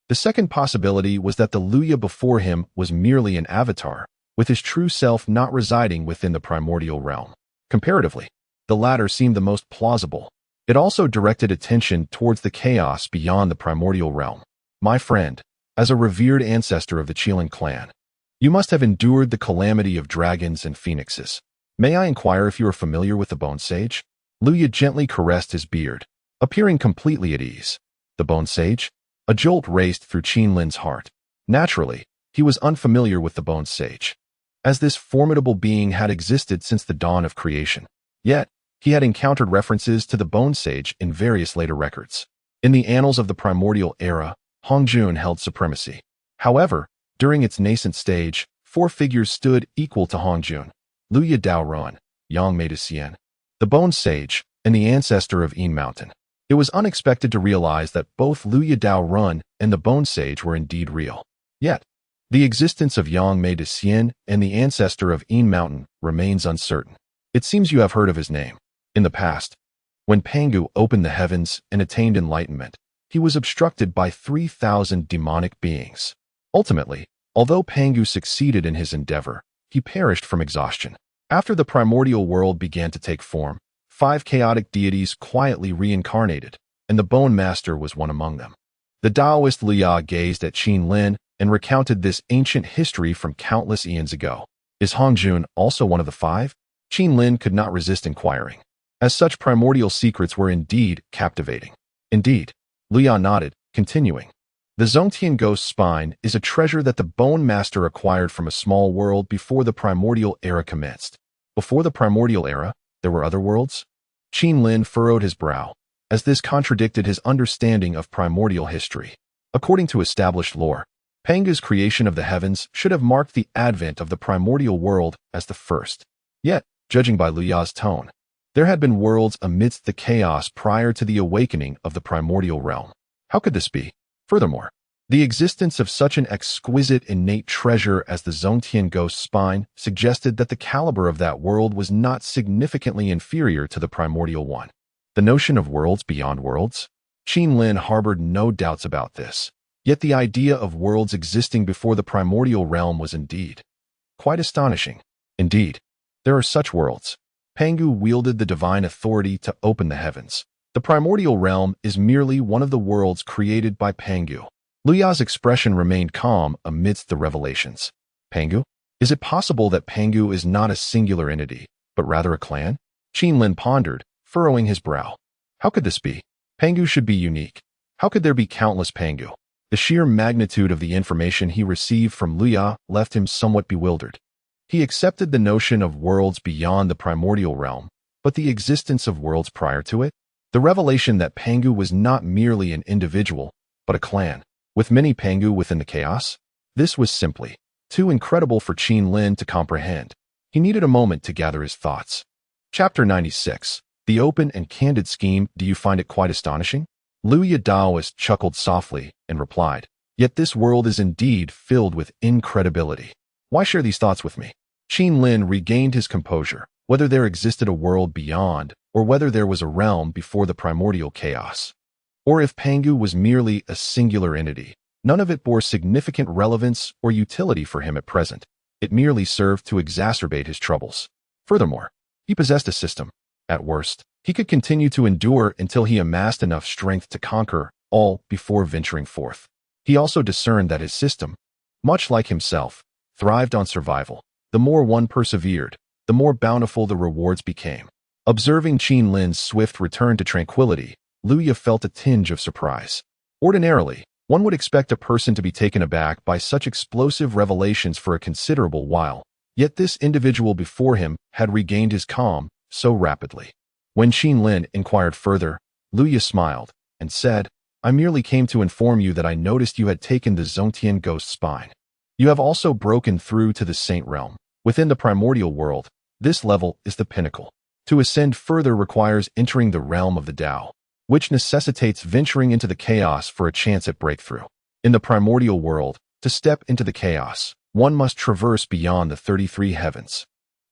The second possibility was that the Luya before him was merely an avatar, with his true self not residing within the primordial realm. Comparatively, the latter seemed the most plausible. It also directed attention towards the chaos beyond the primordial realm. "My friend, as a revered ancestor of the Qilin clan, you must have endured the calamity of dragons and phoenixes. May I inquire if you are familiar with the Bone Sage?" Luya gently caressed his beard, appearing completely at ease. The Bone Sage? A jolt raced through Qin Lin's heart. Naturally, he was unfamiliar with the Bone Sage, as this formidable being had existed since the dawn of creation. Yet, he had encountered references to the Bone Sage in various later records. In the annals of the primordial era, Hongjun held supremacy. However, during its nascent stage, four figures stood equal to Hongjun: Luya Daoren, Yangmei de Xian, the Bone Sage, and the ancestor of Yin Mountain. It was unexpected to realize that both Luya Daoren and the Bone Sage were indeed real. Yet, the existence of Yangmei de Xian and the ancestor of Yin Mountain remains uncertain. It seems you have heard of his name. In the past, when Pangu opened the heavens and attained enlightenment, he was obstructed by 3,000 demonic beings. Ultimately, although Pangu succeeded in his endeavor, he perished from exhaustion. After the primordial world began to take form, 5 chaotic deities quietly reincarnated, and the Bone Master was one among them. The Taoist Liu gazed at Qin Lin and recounted this ancient history from countless eons ago. Is Hongjun also one of the five? Qin Lin could not resist inquiring, as such primordial secrets were indeed captivating. Indeed, Liu nodded, continuing. The Zongtian ghost spine is a treasure that the Bone Master acquired from a small world before the primordial era commenced. Before the primordial era, there were other worlds? Qin Lin furrowed his brow, as this contradicted his understanding of primordial history. According to established lore, Pangu's creation of the heavens should have marked the advent of the primordial world as the first. Yet, judging by Liu's tone, there had been worlds amidst the chaos prior to the awakening of the primordial realm. How could this be? Furthermore, the existence of such an exquisite innate treasure as the Zongtian ghost spine suggested that the caliber of that world was not significantly inferior to the primordial one. The notion of worlds beyond worlds? Qin Lin harbored no doubts about this. Yet the idea of worlds existing before the primordial realm was indeed quite astonishing. Indeed, there are such worlds. Pangu wielded the divine authority to open the heavens. The primordial realm is merely one of the worlds created by Pangu. Liu's expression remained calm amidst the revelations. Pangu? Is it possible that Pangu is not a singular entity, but rather a clan? Qin Lin pondered, furrowing his brow. How could this be? Pangu should be unique. How could there be countless Pangu? The sheer magnitude of the information he received from Liu left him somewhat bewildered. He accepted the notion of worlds beyond the primordial realm, but the existence of worlds prior to it? The revelation that Pangu was not merely an individual, but a clan, with many Pangu within the chaos? This was simply too incredible for Qin Lin to comprehend. He needed a moment to gather his thoughts. Chapter 96. The Open and Candid Scheme. Do you find it quite astonishing? Liu Daoist chuckled softly and replied, Yet this world is indeed filled with incredibility. Why share these thoughts with me? Qin Lin regained his composure. Whether there existed a world beyond, or whether there was a realm before the primordial chaos, or if Pangu was merely a singular entity, none of it bore significant relevance or utility for him at present. It merely served to exacerbate his troubles. Furthermore, he possessed a system. At worst, he could continue to endure until he amassed enough strength to conquer all before venturing forth. He also discerned that his system, much like himself, thrived on survival. The more one persevered, the more bountiful the rewards became. Observing Qin Lin's swift return to tranquility, Liu felt a tinge of surprise. Ordinarily, one would expect a person to be taken aback by such explosive revelations for a considerable while, yet this individual before him had regained his calm so rapidly. When Qin Lin inquired further, Liu smiled and said, I merely came to inform you that I noticed you had taken the Zongtian ghost spine. You have also broken through to the saint realm. Within the primordial world, this level is the pinnacle. To ascend further requires entering the realm of the Tao, which necessitates venturing into the chaos for a chance at breakthrough. In the primordial world, to step into the chaos, one must traverse beyond the 33 heavens.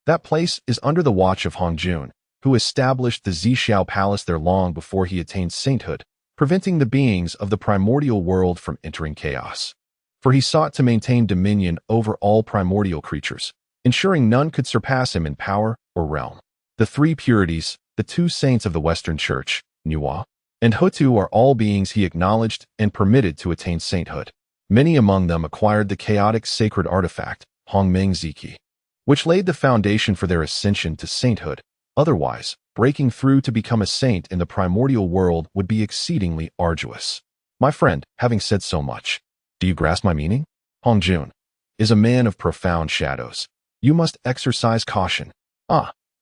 That place is under the watch of Hongjun, who established the Zixiao Palace there long before he attained sainthood, preventing the beings of the primordial world from entering chaos. For he sought to maintain dominion over all primordial creatures, ensuring none could surpass him in power or realm. The three purities, the two saints of the Western Church, Nuwa and Hutu, are all beings he acknowledged and permitted to attain sainthood. Many among them acquired the chaotic sacred artifact, Hongmeng Ziki, which laid the foundation for their ascension to sainthood. Otherwise, breaking through to become a saint in the primordial world would be exceedingly arduous. My friend, having said so much, do you grasp my meaning? Hongjun is a man of profound shadows. You must exercise caution.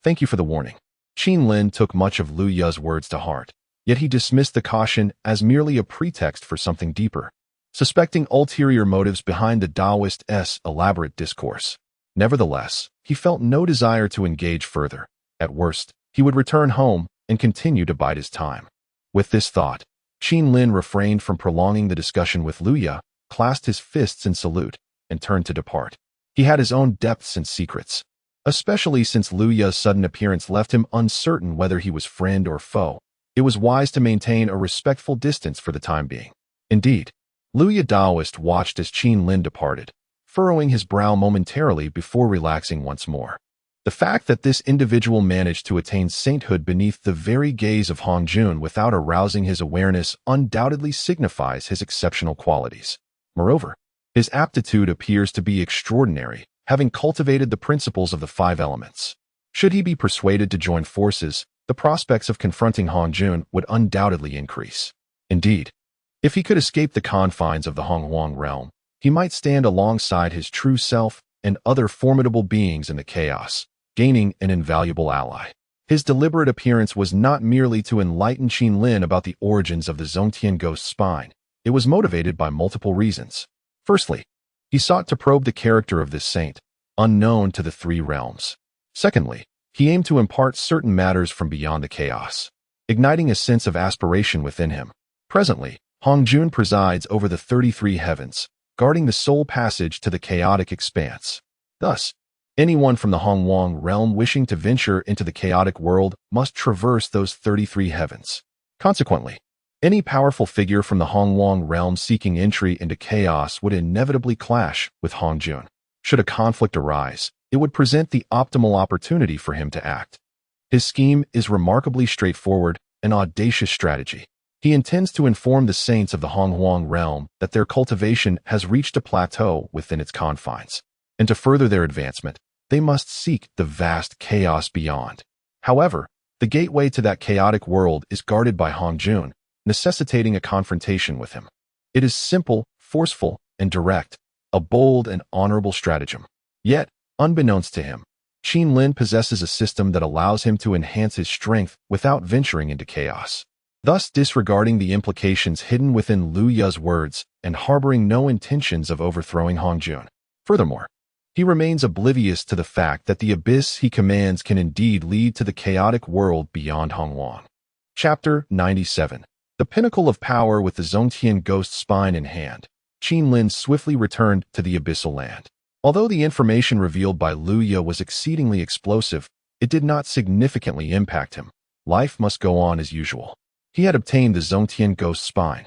Thank you for the warning. Qin Lin took much of Liu's words to heart, yet he dismissed the caution as merely a pretext for something deeper, suspecting ulterior motives behind the Taoist's elaborate discourse. Nevertheless, he felt no desire to engage further. At worst, he would return home and continue to bide his time. With this thought, Qin Lin refrained from prolonging the discussion with Liu, clasped his fists in salute, and turned to depart. He had his own depths and secrets, especially since Liu's sudden appearance left him uncertain whether he was friend or foe. It was wise to maintain a respectful distance for the time being. Indeed, Liu Daoist watched as Qin Lin departed, furrowing his brow momentarily before relaxing once more. The fact that this individual managed to attain sainthood beneath the very gaze of Hong Jun without arousing his awareness undoubtedly signifies his exceptional qualities. Moreover, his aptitude appears to be extraordinary, having cultivated the principles of the five elements. Should he be persuaded to join forces, the prospects of confronting Hong Jun would undoubtedly increase. Indeed, if he could escape the confines of the Honghuang realm, he might stand alongside his true self and other formidable beings in the chaos, gaining an invaluable ally. His deliberate appearance was not merely to enlighten Qin about the origins of the Zongtian ghost spine. It was motivated by multiple reasons. Firstly, he sought to probe the character of this saint, unknown to the three realms. Secondly, he aimed to impart certain matters from beyond the chaos, igniting a sense of aspiration within him. Presently, Hong Jun presides over the 33 heavens, guarding the sole passage to the chaotic expanse. Thus, anyone from the Honghuang realm wishing to venture into the chaotic world must traverse those 33 heavens. Consequently, any powerful figure from the Honghuang realm seeking entry into chaos would inevitably clash with Hong Jun. Should a conflict arise, it would present the optimal opportunity for him to act. His scheme is remarkably straightforward, an audacious strategy. He intends to inform the saints of the Honghuang realm that their cultivation has reached a plateau within its confines, and to further their advancement, they must seek the vast chaos beyond. However, the gateway to that chaotic world is guarded by Hong Jun, necessitating a confrontation with him. It is simple, forceful, and direct, a bold and honorable stratagem. Yet, unbeknownst to him, Qin possesses a system that allows him to enhance his strength without venturing into chaos, thus disregarding the implications hidden within Lu Ya's words and harboring no intentions of overthrowing Hong Jun. Furthermore, he remains oblivious to the fact that the abyss he commands can indeed lead to the chaotic world beyond Honghuang. Chapter 97. The pinnacle of power with the Zongtian ghost spine in hand, Qin swiftly returned to the abyssal land. Although the information revealed by Lu Ya was exceedingly explosive, it did not significantly impact him. Life must go on as usual. He had obtained the Zongtian ghost spine,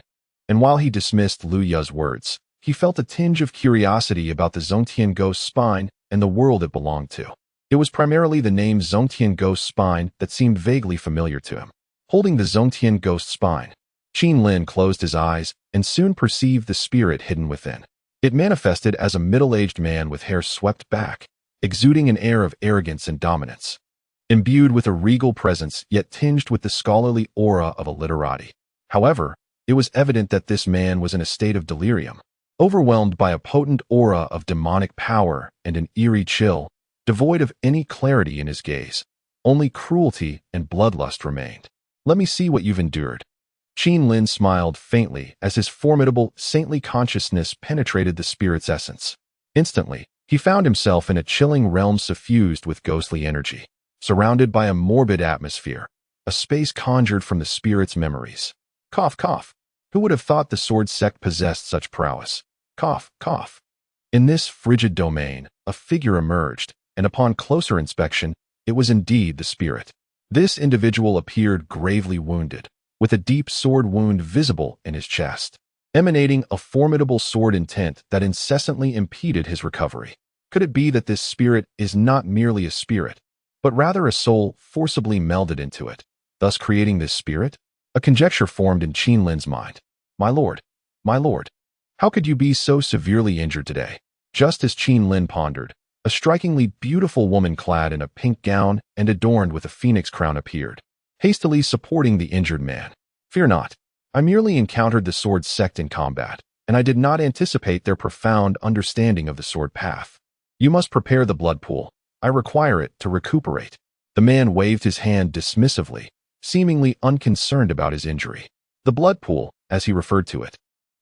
and while he dismissed Lu Ya's words, he felt a tinge of curiosity about the Zongtian ghost spine and the world it belonged to. It was primarily the name Zongtian ghost spine that seemed vaguely familiar to him. Holding the Zongtian ghost spine, Qin closed his eyes and soon perceived the spirit hidden within. It manifested as a middle-aged man with hair swept back, exuding an air of arrogance and dominance. Imbued with a regal presence yet tinged with the scholarly aura of a literati. However, it was evident that this man was in a state of delirium, overwhelmed by a potent aura of demonic power and an eerie chill, devoid of any clarity in his gaze. Only cruelty and bloodlust remained. "Let me see what you've endured." Qin smiled faintly as his formidable, saintly consciousness penetrated the spirit's essence. Instantly, he found himself in a chilling realm suffused with ghostly energy, surrounded by a morbid atmosphere, a space conjured from the spirit's memories. Cough, cough. Who would have thought the sword sect possessed such prowess? Cough, cough. In this frigid domain, a figure emerged, and upon closer inspection, it was indeed the spirit. This individual appeared gravely wounded, with a deep sword wound visible in his chest, emanating a formidable sword intent that incessantly impeded his recovery. Could it be that this spirit is not merely a spirit, but rather a soul forcibly melded into it, thus creating this spirit? A conjecture formed in Qin's mind. My lord, how could you be so severely injured today?" Just as Qin pondered, a strikingly beautiful woman clad in a pink gown and adorned with a phoenix crown appeared, hastily supporting the injured man. "Fear not. I merely encountered the sword sect in combat, and I did not anticipate their profound understanding of the sword path. You must prepare the blood pool. I require it to recuperate." The man waved his hand dismissively, seemingly unconcerned about his injury. The blood pool, as he referred to it,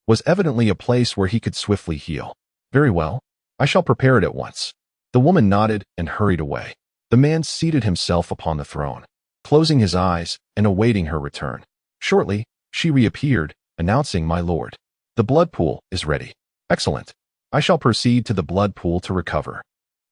was evidently a place where he could swiftly heal. "Very well. I shall prepare it at once." The woman nodded and hurried away. The man seated himself upon the throne, closing his eyes and awaiting her return. Shortly, she reappeared, announcing, "My lord, the blood pool is ready." "Excellent. I shall proceed to the blood pool to recover.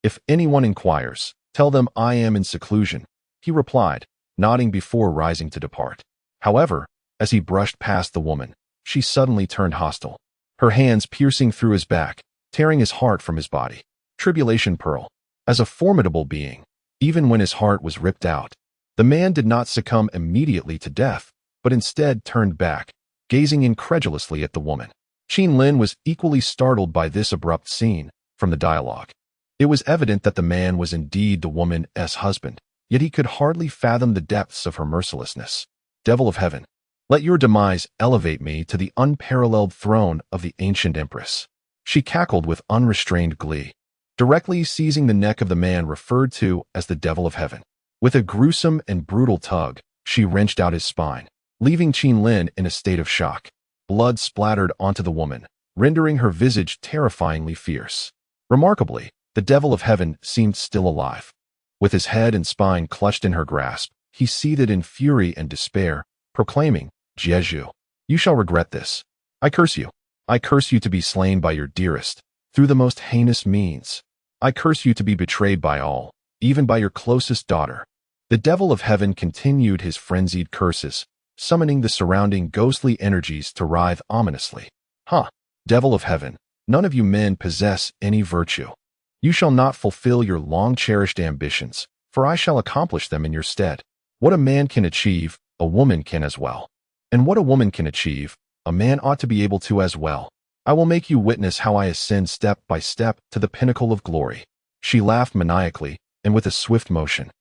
If anyone inquires, tell them I am in seclusion," he replied, nodding before rising to depart. However, as he brushed past the woman, she suddenly turned hostile, her hands piercing through his back, tearing his heart from his body. Tribulation Pearl. As a formidable being, even when his heart was ripped out. The man did not succumb immediately to death, but instead turned back, gazing incredulously at the woman. Qin Lin was equally startled by this abrupt scene. From the dialogue, it was evident that the man was indeed the woman's husband, yet he could hardly fathom the depths of her mercilessness. Devil of heaven, let your demise elevate me to the unparalleled throne of the ancient empress. She cackled with unrestrained glee, directly seizing the neck of the man referred to as the devil of heaven. With a gruesome and brutal tug, she wrenched out his spine, leaving Qin Lin in a state of shock. Blood splattered onto the woman, rendering her visage terrifyingly fierce. Remarkably, the devil of heaven seemed still alive. With his head and spine clutched in her grasp, he seethed in fury and despair, proclaiming, "Jeju, you shall regret this. I curse you. I curse you to be slain by your dearest, through the most heinous means. I curse you to be betrayed by all, even by your closest daughter." The devil of heaven continued his frenzied curses, summoning the surrounding ghostly energies to writhe ominously. Devil of heaven, none of you men possess any virtue. You shall not fulfill your long-cherished ambitions, for I shall accomplish them in your stead. What a man can achieve, a woman can as well. And what a woman can achieve, a man ought to be able to as well. I will make you witness how I ascend step by step to the pinnacle of glory. She laughed maniacally, and with a swift motion,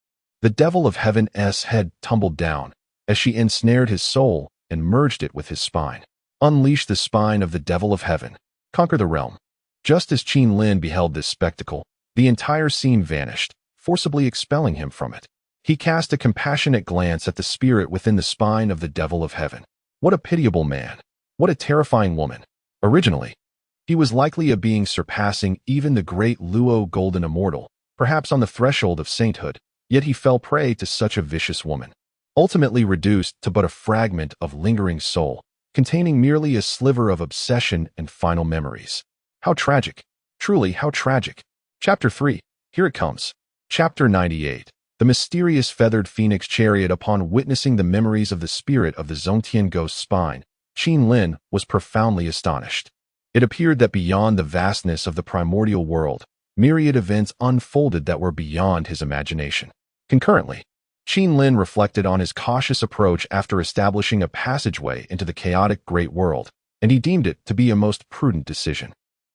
the devil of heaven's head tumbled down, as she ensnared his soul and merged it with his spine. Unleash the spine of the devil of heaven. Conquer the realm. Just as Qin Lin beheld this spectacle, the entire scene vanished, forcibly expelling him from it. He cast a compassionate glance at the spirit within the spine of the devil of heaven. What a pitiable man. What a terrifying woman. Originally, he was likely a being surpassing even the great Luo Golden Immortal, perhaps on the threshold of sainthood, yet he fell prey to such a vicious woman. Ultimately reduced to but a fragment of lingering soul, containing merely a sliver of obsession and final memories. How tragic. Truly, how tragic. Chapter 3. Here it comes. Chapter 98. The mysterious feathered phoenix chariot. Upon witnessing the memories of the spirit of the Zongtian ghost's spine, Qin Lin was profoundly astonished. It appeared that beyond the vastness of the primordial world, myriad events unfolded that were beyond his imagination. Concurrently, Qin Lin reflected on his cautious approach after establishing a passageway into the chaotic great world, and he deemed it to be a most prudent decision.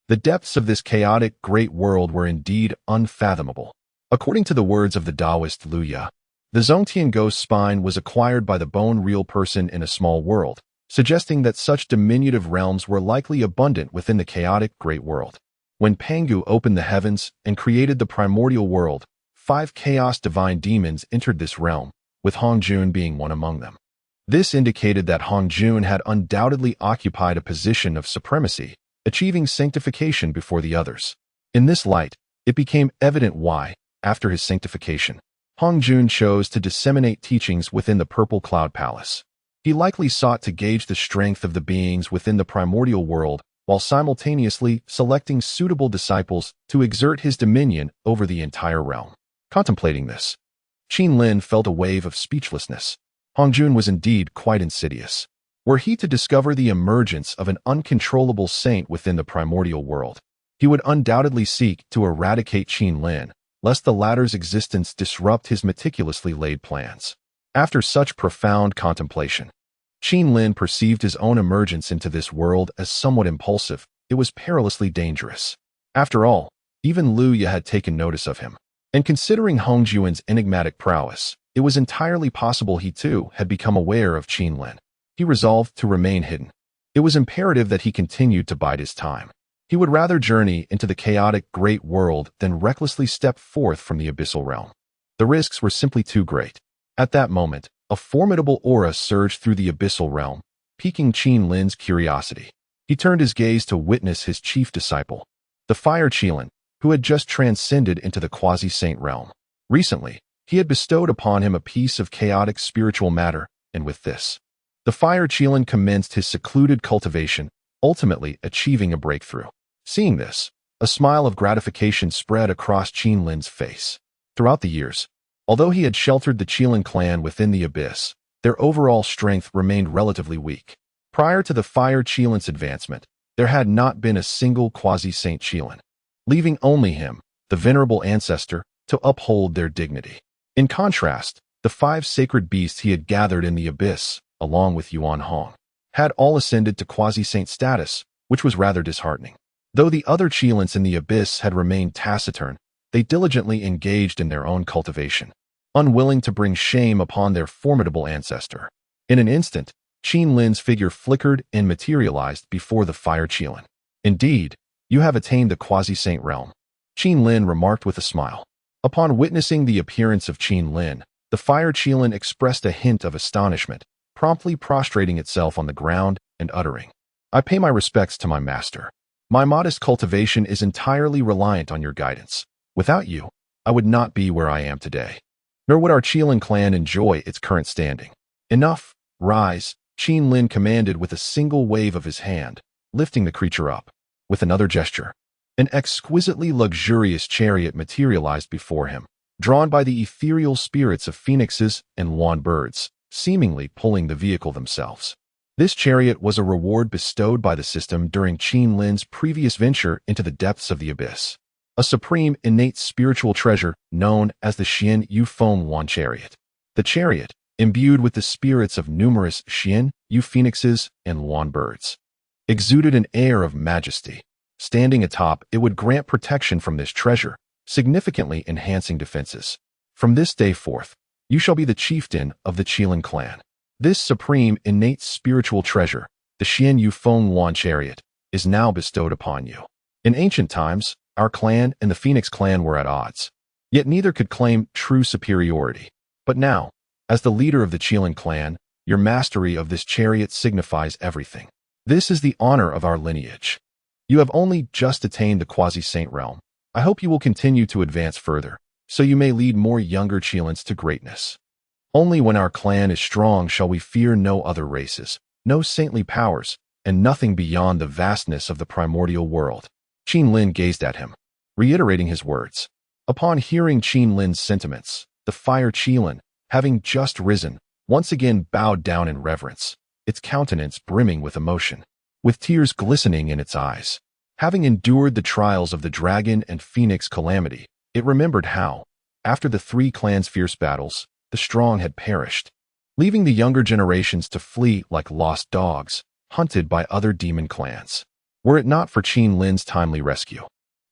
The depths of this chaotic great world were indeed unfathomable. According to the words of the Taoist Lu Ya, the Zongtian ghost's spine was acquired by the bone-real person in a small world, suggesting that such diminutive realms were likely abundant within the chaotic great world. When Pangu opened the heavens and created the primordial world, 5 chaos divine demons entered this realm, with Hongjun being one among them. This indicated that Hongjun had undoubtedly occupied a position of supremacy, achieving sanctification before the others. In this light, it became evident why, after his sanctification, Hongjun chose to disseminate teachings within the Purple Cloud Palace. He likely sought to gauge the strength of the beings within the primordial world while simultaneously selecting suitable disciples to exert his dominion over the entire realm. Contemplating this, Qin Lin felt a wave of speechlessness. Hongjun was indeed quite insidious. Were he to discover the emergence of an uncontrollable saint within the primordial world, he would undoubtedly seek to eradicate Qin Lin, lest the latter's existence disrupt his meticulously laid plans. After such profound contemplation, Qin Lin perceived his own emergence into this world as somewhat impulsive. It was perilously dangerous. After all, even Lu Ya had taken notice of him. And considering Hongjun's enigmatic prowess, it was entirely possible he too had become aware of Qin Lin. He resolved to remain hidden. It was imperative that he continued to bide his time. He would rather journey into the chaotic great world than recklessly step forth from the abyssal realm. The risks were simply too great. At that moment, a formidable aura surged through the abyssal realm, piquing Qin Lin's curiosity. He turned his gaze to witness his chief disciple, the Fire Qilin, who had just transcended into the quasi-saint realm. Recently, he had bestowed upon him a piece of chaotic spiritual matter, and with this, the Fire Qilin commenced his secluded cultivation, ultimately achieving a breakthrough. Seeing this, a smile of gratification spread across Qin Lin's face. Throughout the years, although he had sheltered the Qilin clan within the abyss, their overall strength remained relatively weak. Prior to the Fire Qilin's advancement, there had not been a single quasi-saint Qilin. Leaving only him, the venerable ancestor, to uphold their dignity. In contrast, the 5 sacred beasts he had gathered in the abyss, along with Yuan Hong, had all ascended to quasi-saint status, which was rather disheartening. Though the other Qilins in the abyss had remained taciturn, they diligently engaged in their own cultivation, unwilling to bring shame upon their formidable ancestor. In an instant, Qin Lin's figure flickered and materialized before the fire Qilin. Indeed, you have attained the quasi-saint realm, Qin Lin remarked with a smile. Upon witnessing the appearance of Qin Lin, the fire Qilin expressed a hint of astonishment, promptly prostrating itself on the ground and uttering, "I pay my respects to my master. My modest cultivation is entirely reliant on your guidance. Without you, I would not be where I am today, nor would our Qilin clan enjoy its current standing." "Enough, rise," Qin Lin commanded with a single wave of his hand, lifting the creature up. With another gesture, an exquisitely luxurious chariot materialized before him, drawn by the ethereal spirits of phoenixes and lawn birds, seemingly pulling the vehicle themselves. This chariot was a reward bestowed by the system during Qin Lin's previous venture into the depths of the abyss, a supreme innate spiritual treasure known as the Xian Yufeng Wan chariot. The chariot, imbued with the spirits of numerous Xian, Yu phoenixes, and lawn birds, exuded an air of majesty. Standing atop, it would grant protection from this treasure, significantly enhancing defenses. From this day forth, you shall be the chieftain of the Qilin clan. This supreme innate spiritual treasure, the Xian Yufeng Wan chariot, is now bestowed upon you. In ancient times, our clan and the Phoenix clan were at odds, yet neither could claim true superiority. But now, as the leader of the Qilin clan, your mastery of this chariot signifies everything. This is the honor of our lineage. You have only just attained the quasi-saint realm. I hope you will continue to advance further, so you may lead more younger Qilins to greatness. Only when our clan is strong shall we fear no other races, no saintly powers, and nothing beyond the vastness of the primordial world." Qin Lin gazed at him, reiterating his words. Upon hearing Qin Lin's sentiments, the fire Qilin, having just risen, once again bowed down in reverence, its countenance brimming with emotion, with tears glistening in its eyes. Having endured the trials of the dragon and phoenix calamity, it remembered how, after the 3 clans' fierce battles, the strong had perished, leaving the younger generations to flee like lost dogs, hunted by other demon clans. Were it not for Qin Lin's timely rescue,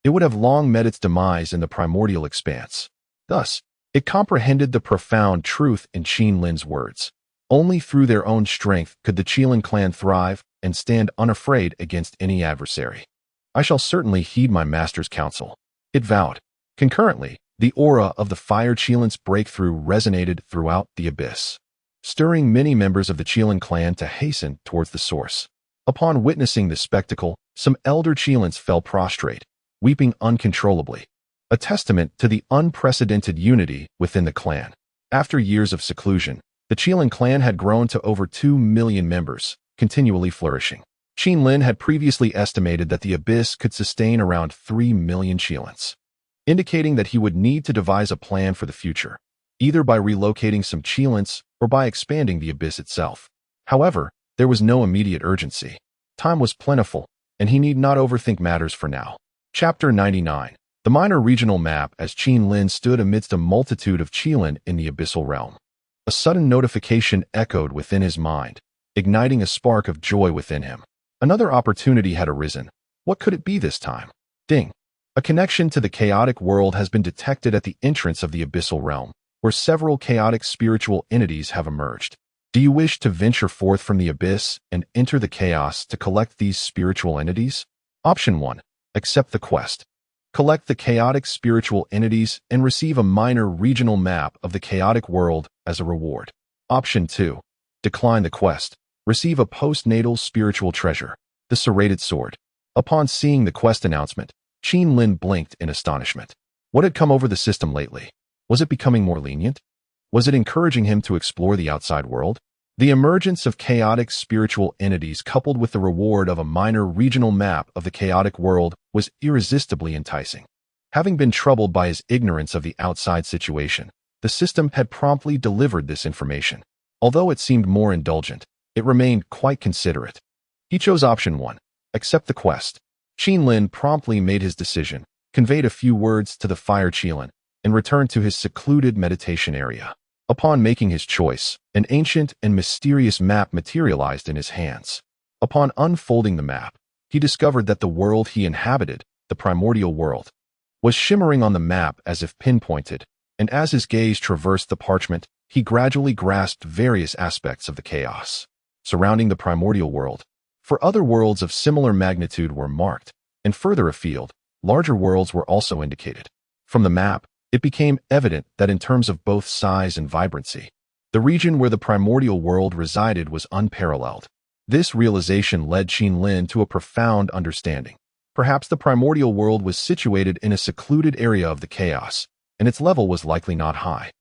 it would have long met its demise in the primordial expanse. Thus, it comprehended the profound truth in Qin Lin's words. Only through their own strength could the Qilin clan thrive and stand unafraid against any adversary. "I shall certainly heed my master's counsel," it vowed. Concurrently, the aura of the fire Qilin's breakthrough resonated throughout the abyss, stirring many members of the Qilin clan to hasten towards the source. Upon witnessing this spectacle, some elder Qilins fell prostrate, weeping uncontrollably, a testament to the unprecedented unity within the clan. After years of seclusion, the Qilin clan had grown to over 2 million members, continually flourishing. Qin Lin had previously estimated that the abyss could sustain around 3 million Qilins, indicating that he would need to devise a plan for the future, either by relocating some Qilins or by expanding the abyss itself. However, there was no immediate urgency. Time was plentiful, and he need not overthink matters for now. Chapter 99. The minor regional map. As Qin Lin stood amidst a multitude of Qilin in the abyssal realm, a sudden notification echoed within his mind, igniting a spark of joy within him. Another opportunity had arisen. What could it be this time? Ding. A connection to the chaotic world has been detected at the entrance of the abyssal realm, where several chaotic spiritual entities have emerged. Do you wish to venture forth from the abyss and enter the chaos to collect these spiritual entities? Option 1. Accept the quest. Collect the chaotic spiritual entities and receive a minor regional map of the chaotic world as a reward. Option 2. Decline the quest. Receive a postnatal spiritual treasure, the serrated sword. Upon seeing the quest announcement, Qin Lin blinked in astonishment. What had come over the system lately? Was it becoming more lenient? Was it encouraging him to explore the outside world? The emergence of chaotic spiritual entities coupled with the reward of a minor regional map of the chaotic world was irresistibly enticing. Having been troubled by his ignorance of the outside situation, the system had promptly delivered this information. Although it seemed more indulgent, it remained quite considerate. He chose option 1, accept the quest. Qin Lin promptly made his decision, conveyed a few words to the fire Qilin, and returned to his secluded meditation area. Upon making his choice, an ancient and mysterious map materialized in his hands. Upon unfolding the map, he discovered that the world he inhabited, the primordial world, was shimmering on the map as if pinpointed, and as his gaze traversed the parchment, he gradually grasped various aspects of the chaos surrounding the primordial world. For other worlds of similar magnitude were marked, and further afield, larger worlds were also indicated. From the map, it became evident that in terms of both size and vibrancy, the region where the primordial world resided was unparalleled. This realization led Qin to a profound understanding. Perhaps the primordial world was situated in a secluded area of the chaos, and its level was likely not high,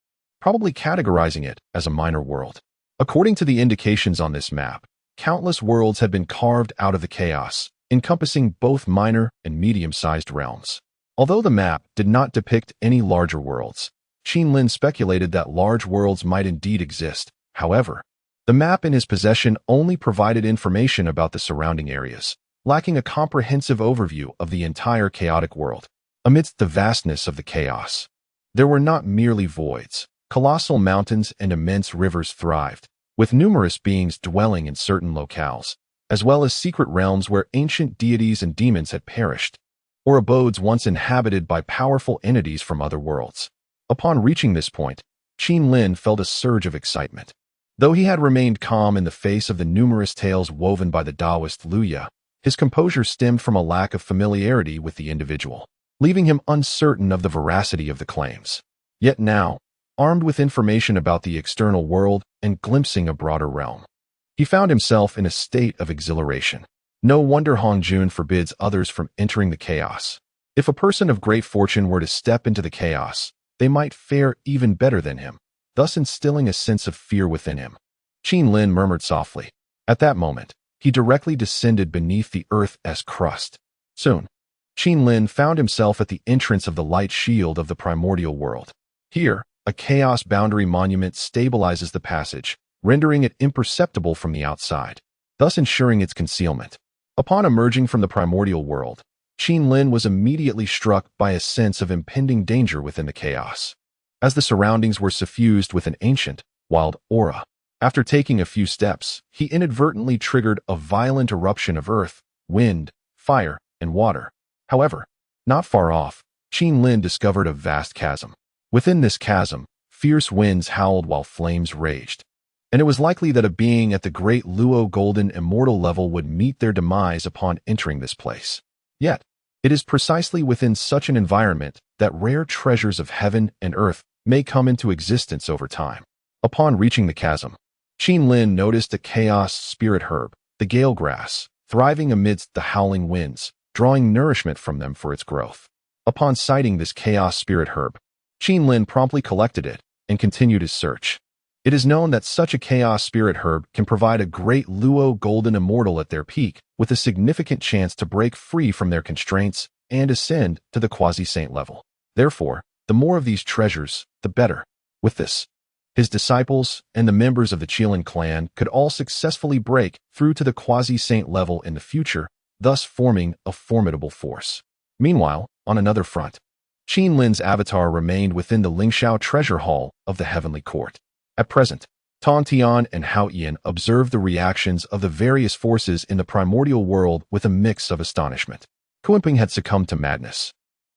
probably categorizing it as a minor world. According to the indications on this map, countless worlds had been carved out of the chaos, encompassing both minor and medium-sized realms. Although the map did not depict any larger worlds, Qin speculated that large worlds might indeed exist. However, the map in his possession only provided information about the surrounding areas, lacking a comprehensive overview of the entire chaotic world. Amidst the vastness of the chaos, there were not merely voids. Colossal mountains and immense rivers thrived, with numerous beings dwelling in certain locales, as well as secret realms where ancient deities and demons had perished, or abodes once inhabited by powerful entities from other worlds. Upon reaching this point, Qin felt a surge of excitement. Though he had remained calm in the face of the numerous tales woven by the Taoist Luya, his composure stemmed from a lack of familiarity with the individual, leaving him uncertain of the veracity of the claims. Yet now, armed with information about the external world and glimpsing a broader realm, he found himself in a state of exhilaration. No wonder Hongjun forbids others from entering the chaos. If a person of great fortune were to step into the chaos, they might fare even better than him, thus instilling a sense of fear within him. Qin murmured softly. At that moment, he directly descended beneath the earth's crust. Soon, Qin found himself at the entrance of the light shield of the primordial world. Here, a chaos boundary monument stabilizes the passage, rendering it imperceptible from the outside, thus ensuring its concealment. Upon emerging from the primordial world, Qin was immediately struck by a sense of impending danger within the chaos, as the surroundings were suffused with an ancient, wild aura. After taking a few steps, he inadvertently triggered a violent eruption of earth, wind, fire, and water. However, not far off, Qin discovered a vast chasm. Within this chasm, fierce winds howled while flames raged, and it was likely that a being at the great Luo golden immortal level would meet their demise upon entering this place. Yet, it is precisely within such an environment that rare treasures of heaven and earth may come into existence over time. Upon reaching the chasm, Qin noticed a chaos spirit herb, the gale grass, thriving amidst the howling winds, drawing nourishment from them for its growth. Upon sighting this chaos spirit herb, Qin promptly collected it and continued his search. It is known that such a chaos spirit herb can provide a great Luo golden immortal at their peak with a significant chance to break free from their constraints and ascend to the quasi-saint level. Therefore, the more of these treasures, the better. With this, his disciples and the members of the Qilin clan could all successfully break through to the quasi-saint level in the future, thus forming a formidable force. Meanwhile, on another front, Qin's avatar remained within the Lingxiao treasure hall of the heavenly court. At present, Tian and Haoyan observed the reactions of the various forces in the primordial world with a mix of astonishment. Kunping had succumbed to madness,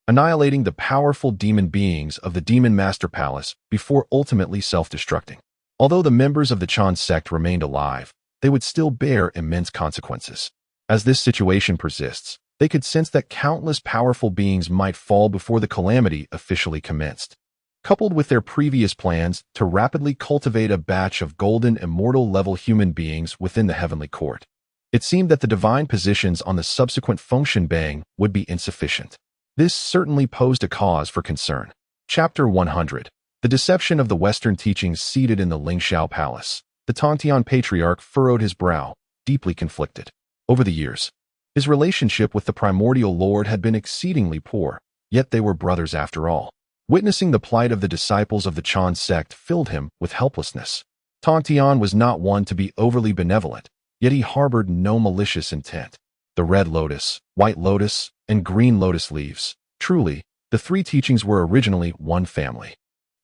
annihilating the powerful demon beings of the Demon Master Palace before ultimately self-destructing. Although the members of the Chan sect remained alive, they would still bear immense consequences. As this situation persists, they could sense that countless powerful beings might fall before the calamity officially commenced. Coupled with their previous plans to rapidly cultivate a batch of golden immortal level human beings within the heavenly court, it seemed that the divine positions on the subsequent function bang would be insufficient. This certainly posed a cause for concern. Chapter 100. The deception of the Western teachings seated in the Lingxiao Palace. The Tantian patriarch furrowed his brow, deeply conflicted. Over the years, his relationship with the primordial lord had been exceedingly poor, yet they were brothers after all. Witnessing the plight of the disciples of the Chan sect filled him with helplessness. Tantian was not one to be overly benevolent, yet he harbored no malicious intent. The red lotus, white lotus, and green lotus leaves. Truly, The three teachings were originally one family.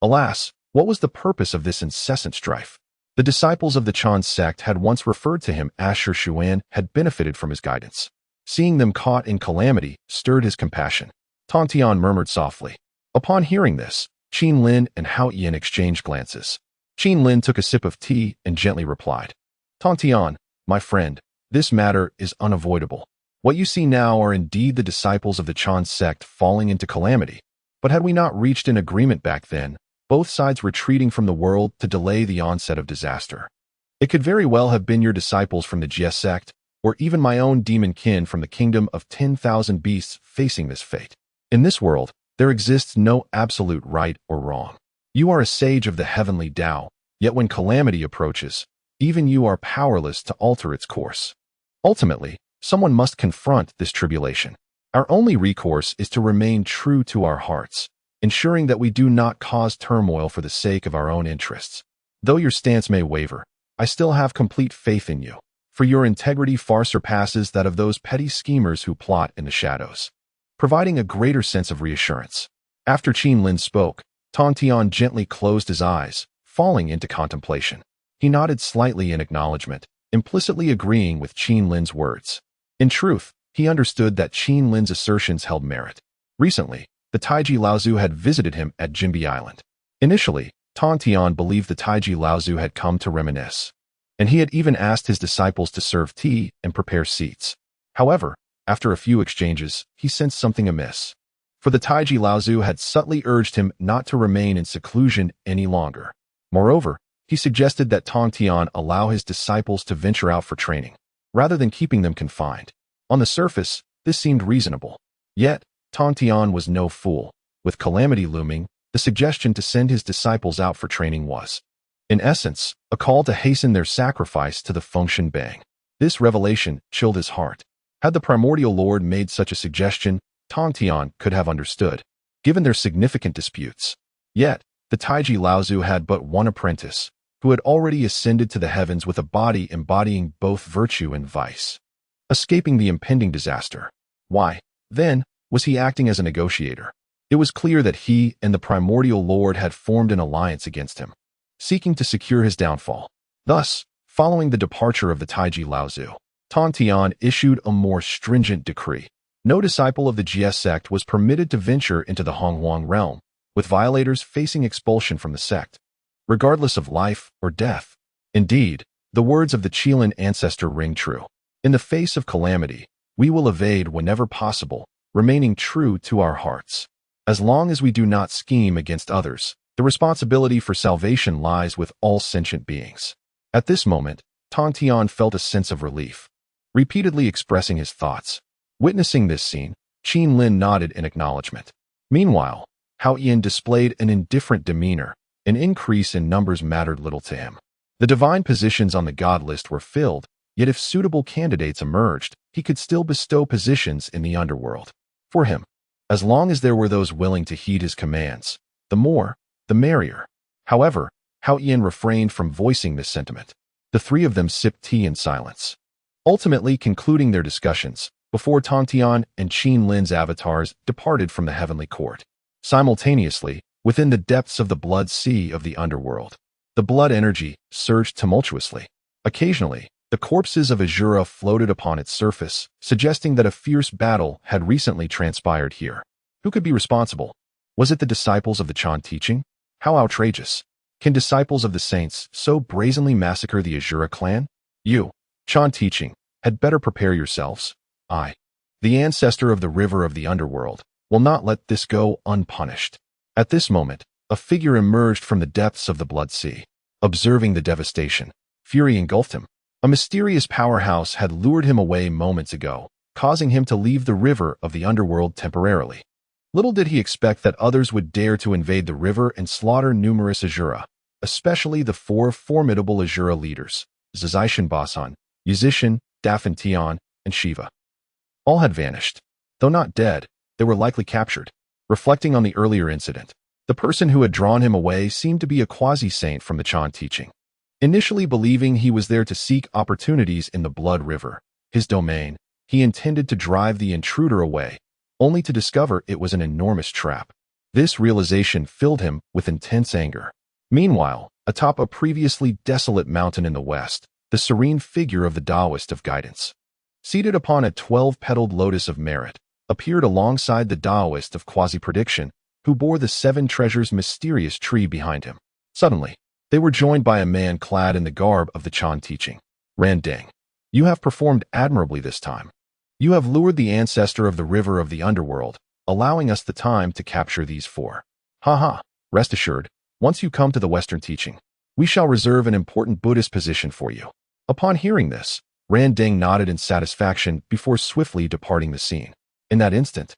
Alas, what was the purpose of this incessant strife? The disciples of the Chan sect had once referred to him as Shi Xuan had benefited from his guidance. Seeing them caught in calamity stirred his compassion. Tong Tian murmured softly. Upon hearing this, Qin Lin and Hao Yin exchanged glances. Qin Lin took a sip of tea and gently replied, Tong Tian, my friend, this matter is unavoidable. What you see now are indeed the disciples of the Chan sect falling into calamity. But had we not reached an agreement back then, both sides retreating from the world to delay the onset of disaster? It could very well have been your disciples from the Jie sect, or even my own demon kin from the kingdom of 10,000 beasts facing this fate. In this world, there exists no absolute right or wrong. You are a sage of the heavenly Tao, yet when calamity approaches, even you are powerless to alter its course. Ultimately, someone must confront this tribulation. Our only recourse is to remain true to our hearts, ensuring that we do not cause turmoil for the sake of our own interests. Though your stance may waver, I still have complete faith in you, for your integrity far surpasses that of those petty schemers who plot in the shadows, providing a greater sense of reassurance. After Qin Lin spoke, Tong Tian gently closed his eyes, falling into contemplation. He nodded slightly in acknowledgement, implicitly agreeing with Qin Lin's words. In truth, he understood that Qin Lin's assertions held merit. Recently, the Taiji Laozu had visited him at Jinbi Island. Initially, Tong Tian believed the Taiji Laozu had come to reminisce, and he had even asked his disciples to serve tea and prepare seats. However, after a few exchanges, he sensed something amiss. For the Taiji Laozu had subtly urged him not to remain in seclusion any longer. Moreover, he suggested that Tong Tian allow his disciples to venture out for training, rather than keeping them confined. On the surface, this seemed reasonable. Yet, Tong Tian was no fool. With calamity looming, the suggestion to send his disciples out for training was, in essence, a call to hasten their sacrifice to the Fengshen Bang. This revelation chilled his heart. Had the primordial lord made such a suggestion, Tong Tian could have understood, given their significant disputes. Yet, the Taiji Laozu had but one apprentice, who had already ascended to the heavens with a body embodying both virtue and vice, escaping the impending disaster. Why, then, was he acting as a negotiator? It was clear that he and the primordial lord had formed an alliance against him, seeking to secure his downfall. Thus, following the departure of the Taiji Laozu, Tong Tian issued a more stringent decree. No disciple of the Jie sect was permitted to venture into the Honghuang realm, with violators facing expulsion from the sect, regardless of life or death. Indeed, the words of the Qilin ancestor ring true. In the face of calamity, we will evade whenever possible, remaining true to our hearts. As long as we do not scheme against others, the responsibility for salvation lies with all sentient beings. At this moment, Tong Tian felt a sense of relief, repeatedly expressing his thoughts. Witnessing this scene, Qin Lin nodded in acknowledgement. Meanwhile, Hao Yin displayed an indifferent demeanor. An increase in numbers mattered little to him. The divine positions on the god list were filled, yet if suitable candidates emerged, he could still bestow positions in the underworld. For him, as long as there were those willing to heed his commands, the more, the merrier. However, Hao Yin refrained from voicing this sentiment. The three of them sipped tea in silence, ultimately concluding their discussions before Tong Tian and Qin Lin's avatars departed from the heavenly court. Simultaneously, within the depths of the blood sea of the underworld, the blood energy surged tumultuously. Occasionally, the corpses of Azura floated upon its surface, suggesting that a fierce battle had recently transpired here. Who could be responsible? Was it the disciples of the Chan teaching? How outrageous! Can disciples of the saints so brazenly massacre the Azura clan? You, Chan teaching, had better prepare yourselves. I, the ancestor of the river of the underworld, will not let this go unpunished. At this moment, a figure emerged from the depths of the blood sea. Observing the devastation, fury engulfed him. A mysterious powerhouse had lured him away moments ago, causing him to leave the river of the underworld temporarily. Little did he expect that others would dare to invade the river and slaughter numerous Azura, especially the four formidable Azura leaders, Zizai Basan, Yuzishin, Dafan Tian, and Shiva. All had vanished. Though not dead, they were likely captured. Reflecting on the earlier incident, the person who had drawn him away seemed to be a quasi-saint from the Chan teaching. Initially believing he was there to seek opportunities in the Blood River, his domain, he intended to drive the intruder away, only to discover it was an enormous trap. This realization filled him with intense anger. Meanwhile, atop a previously desolate mountain in the west, the serene figure of the Taoist of guidance, seated upon a 12-petaled lotus of merit, appeared alongside the Taoist of quasi-prediction, who bore the 7 treasures mysterious tree behind him. Suddenly, they were joined by a man clad in the garb of the Chan teaching. Randang, you have performed admirably this time. You have lured the ancestor of the river of the underworld, allowing us the time to capture these 4. Haha, rest assured, once you come to the Western teaching, we shall reserve an important Buddhist position for you. Upon hearing this, Randang nodded in satisfaction before swiftly departing the scene. In that instant,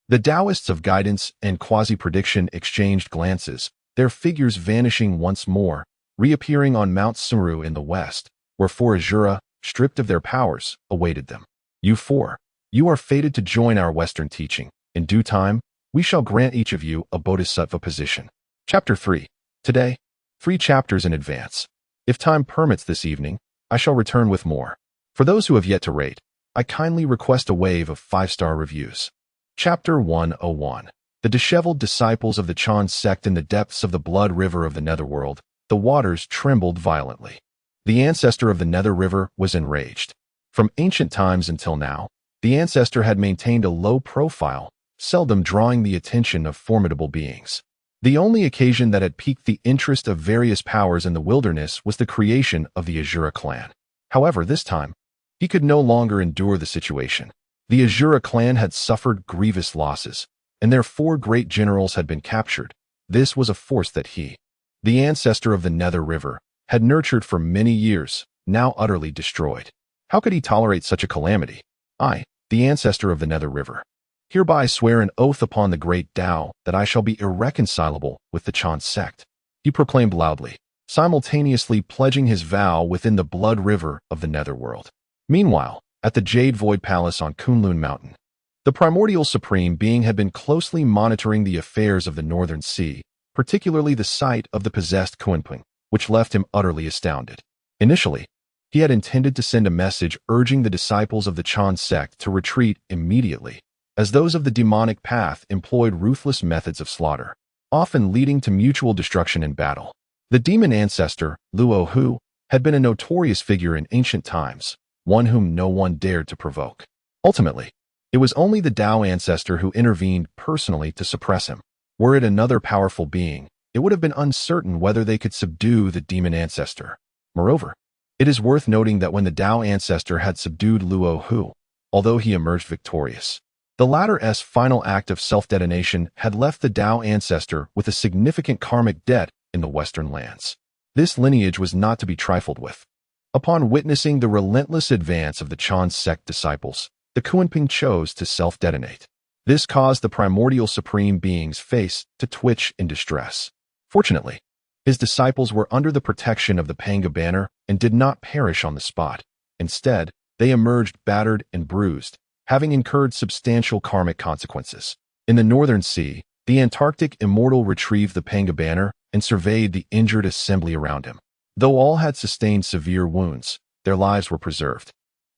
the Taoists of guidance and quasi-prediction exchanged glances, their figures vanishing once more, reappearing on Mount Suru in the west, where 4 Asura, stripped of their powers, awaited them. You 4, you are fated to join our Western teaching. In due time, we shall grant each of you a bodhisattva position. Chapter 3. Today, 3 chapters in advance. If time permits this evening, I shall return with more. For those who have yet to rate, I kindly request a wave of 5-star reviews. Chapter 101. The disheveled disciples of the Chan sect in the depths of the blood river of the netherworld, the waters trembled violently. The ancestor of the nether river was enraged. From ancient times until now, the ancestor had maintained a low profile, seldom drawing the attention of formidable beings. The only occasion that had piqued the interest of various powers in the wilderness was the creation of the Asura clan. However, this time, he could no longer endure the situation. The Asura clan had suffered grievous losses, and their 4 great generals had been captured. This was a force that he, the ancestor of the Nether River, had nurtured for many years, now utterly destroyed. How could he tolerate such a calamity? I, the ancestor of the Nether River, hereby swear an oath upon the great Tao that I shall be irreconcilable with the Chan sect, he proclaimed loudly, simultaneously pledging his vow within the blood river of the netherworld. Meanwhile, at the Jade Void Palace on Kunlun Mountain, the primordial supreme being had been closely monitoring the affairs of the Northern Sea, particularly the site of the possessed Kunping, which left him utterly astounded. Initially, he had intended to send a message urging the disciples of the Chan sect to retreat immediately, as those of the demonic path employed ruthless methods of slaughter, often leading to mutual destruction in battle. The demon ancestor, Luo Hu, had been a notorious figure in ancient times, one whom no one dared to provoke. Ultimately, it was only the Tao ancestor who intervened personally to suppress him. Were it another powerful being, it would have been uncertain whether they could subdue the demon ancestor. Moreover, it is worth noting that when the Tao ancestor had subdued Luo Hu, although he emerged victorious, the latter's final act of self-detonation had left the Tao ancestor with a significant karmic debt in the Western lands. This lineage was not to be trifled with. Upon witnessing the relentless advance of the Chan sect disciples, the Kunping chose to self-detonate. This caused the primordial supreme being's face to twitch in distress. Fortunately, his disciples were under the protection of the Panga banner and did not perish on the spot. Instead, they emerged battered and bruised, having incurred substantial karmic consequences. In the Northern Sea, the Antarctic immortal retrieved the Panga banner and surveyed the injured assembly around him. Though all had sustained severe wounds, their lives were preserved,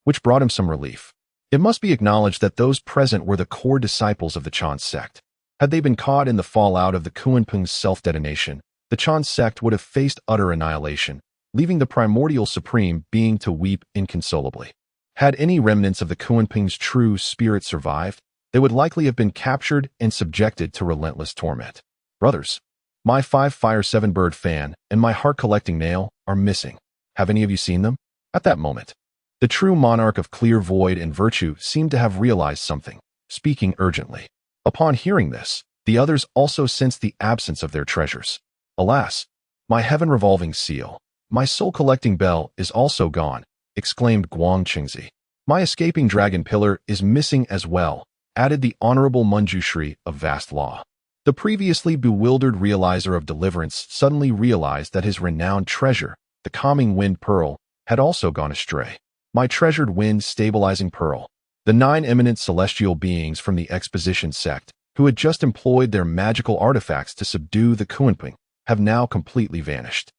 which brought him some relief. It must be acknowledged that those present were the core disciples of the Chan sect. Had they been caught in the fallout of the Kunping's self-detonation, the Chan sect would have faced utter annihilation, leaving the primordial supreme being to weep inconsolably. Had any remnants of the Kunping's true spirit survived, they would likely have been captured and subjected to relentless torment. Brothers, my 5-Fire 7-Bird fan and my heart-collecting nail are missing. Have any of you seen them? At that moment, the true monarch of clear void and virtue seemed to have realized something, speaking urgently. Upon hearing this, the others also sensed the absence of their treasures. Alas, my heaven-revolving seal, my soul-collecting bell is also gone, exclaimed Guang Qingzi. My escaping dragon pillar is missing as well, added the Honorable Manjushri of Vast Law. The previously bewildered realizer of deliverance suddenly realized that his renowned treasure, the calming wind pearl, had also gone astray. My treasured wind stabilizing pearl. The 9 eminent celestial beings from the exposition sect, who had just employed their magical artifacts to subdue the Kunping, have now completely vanished.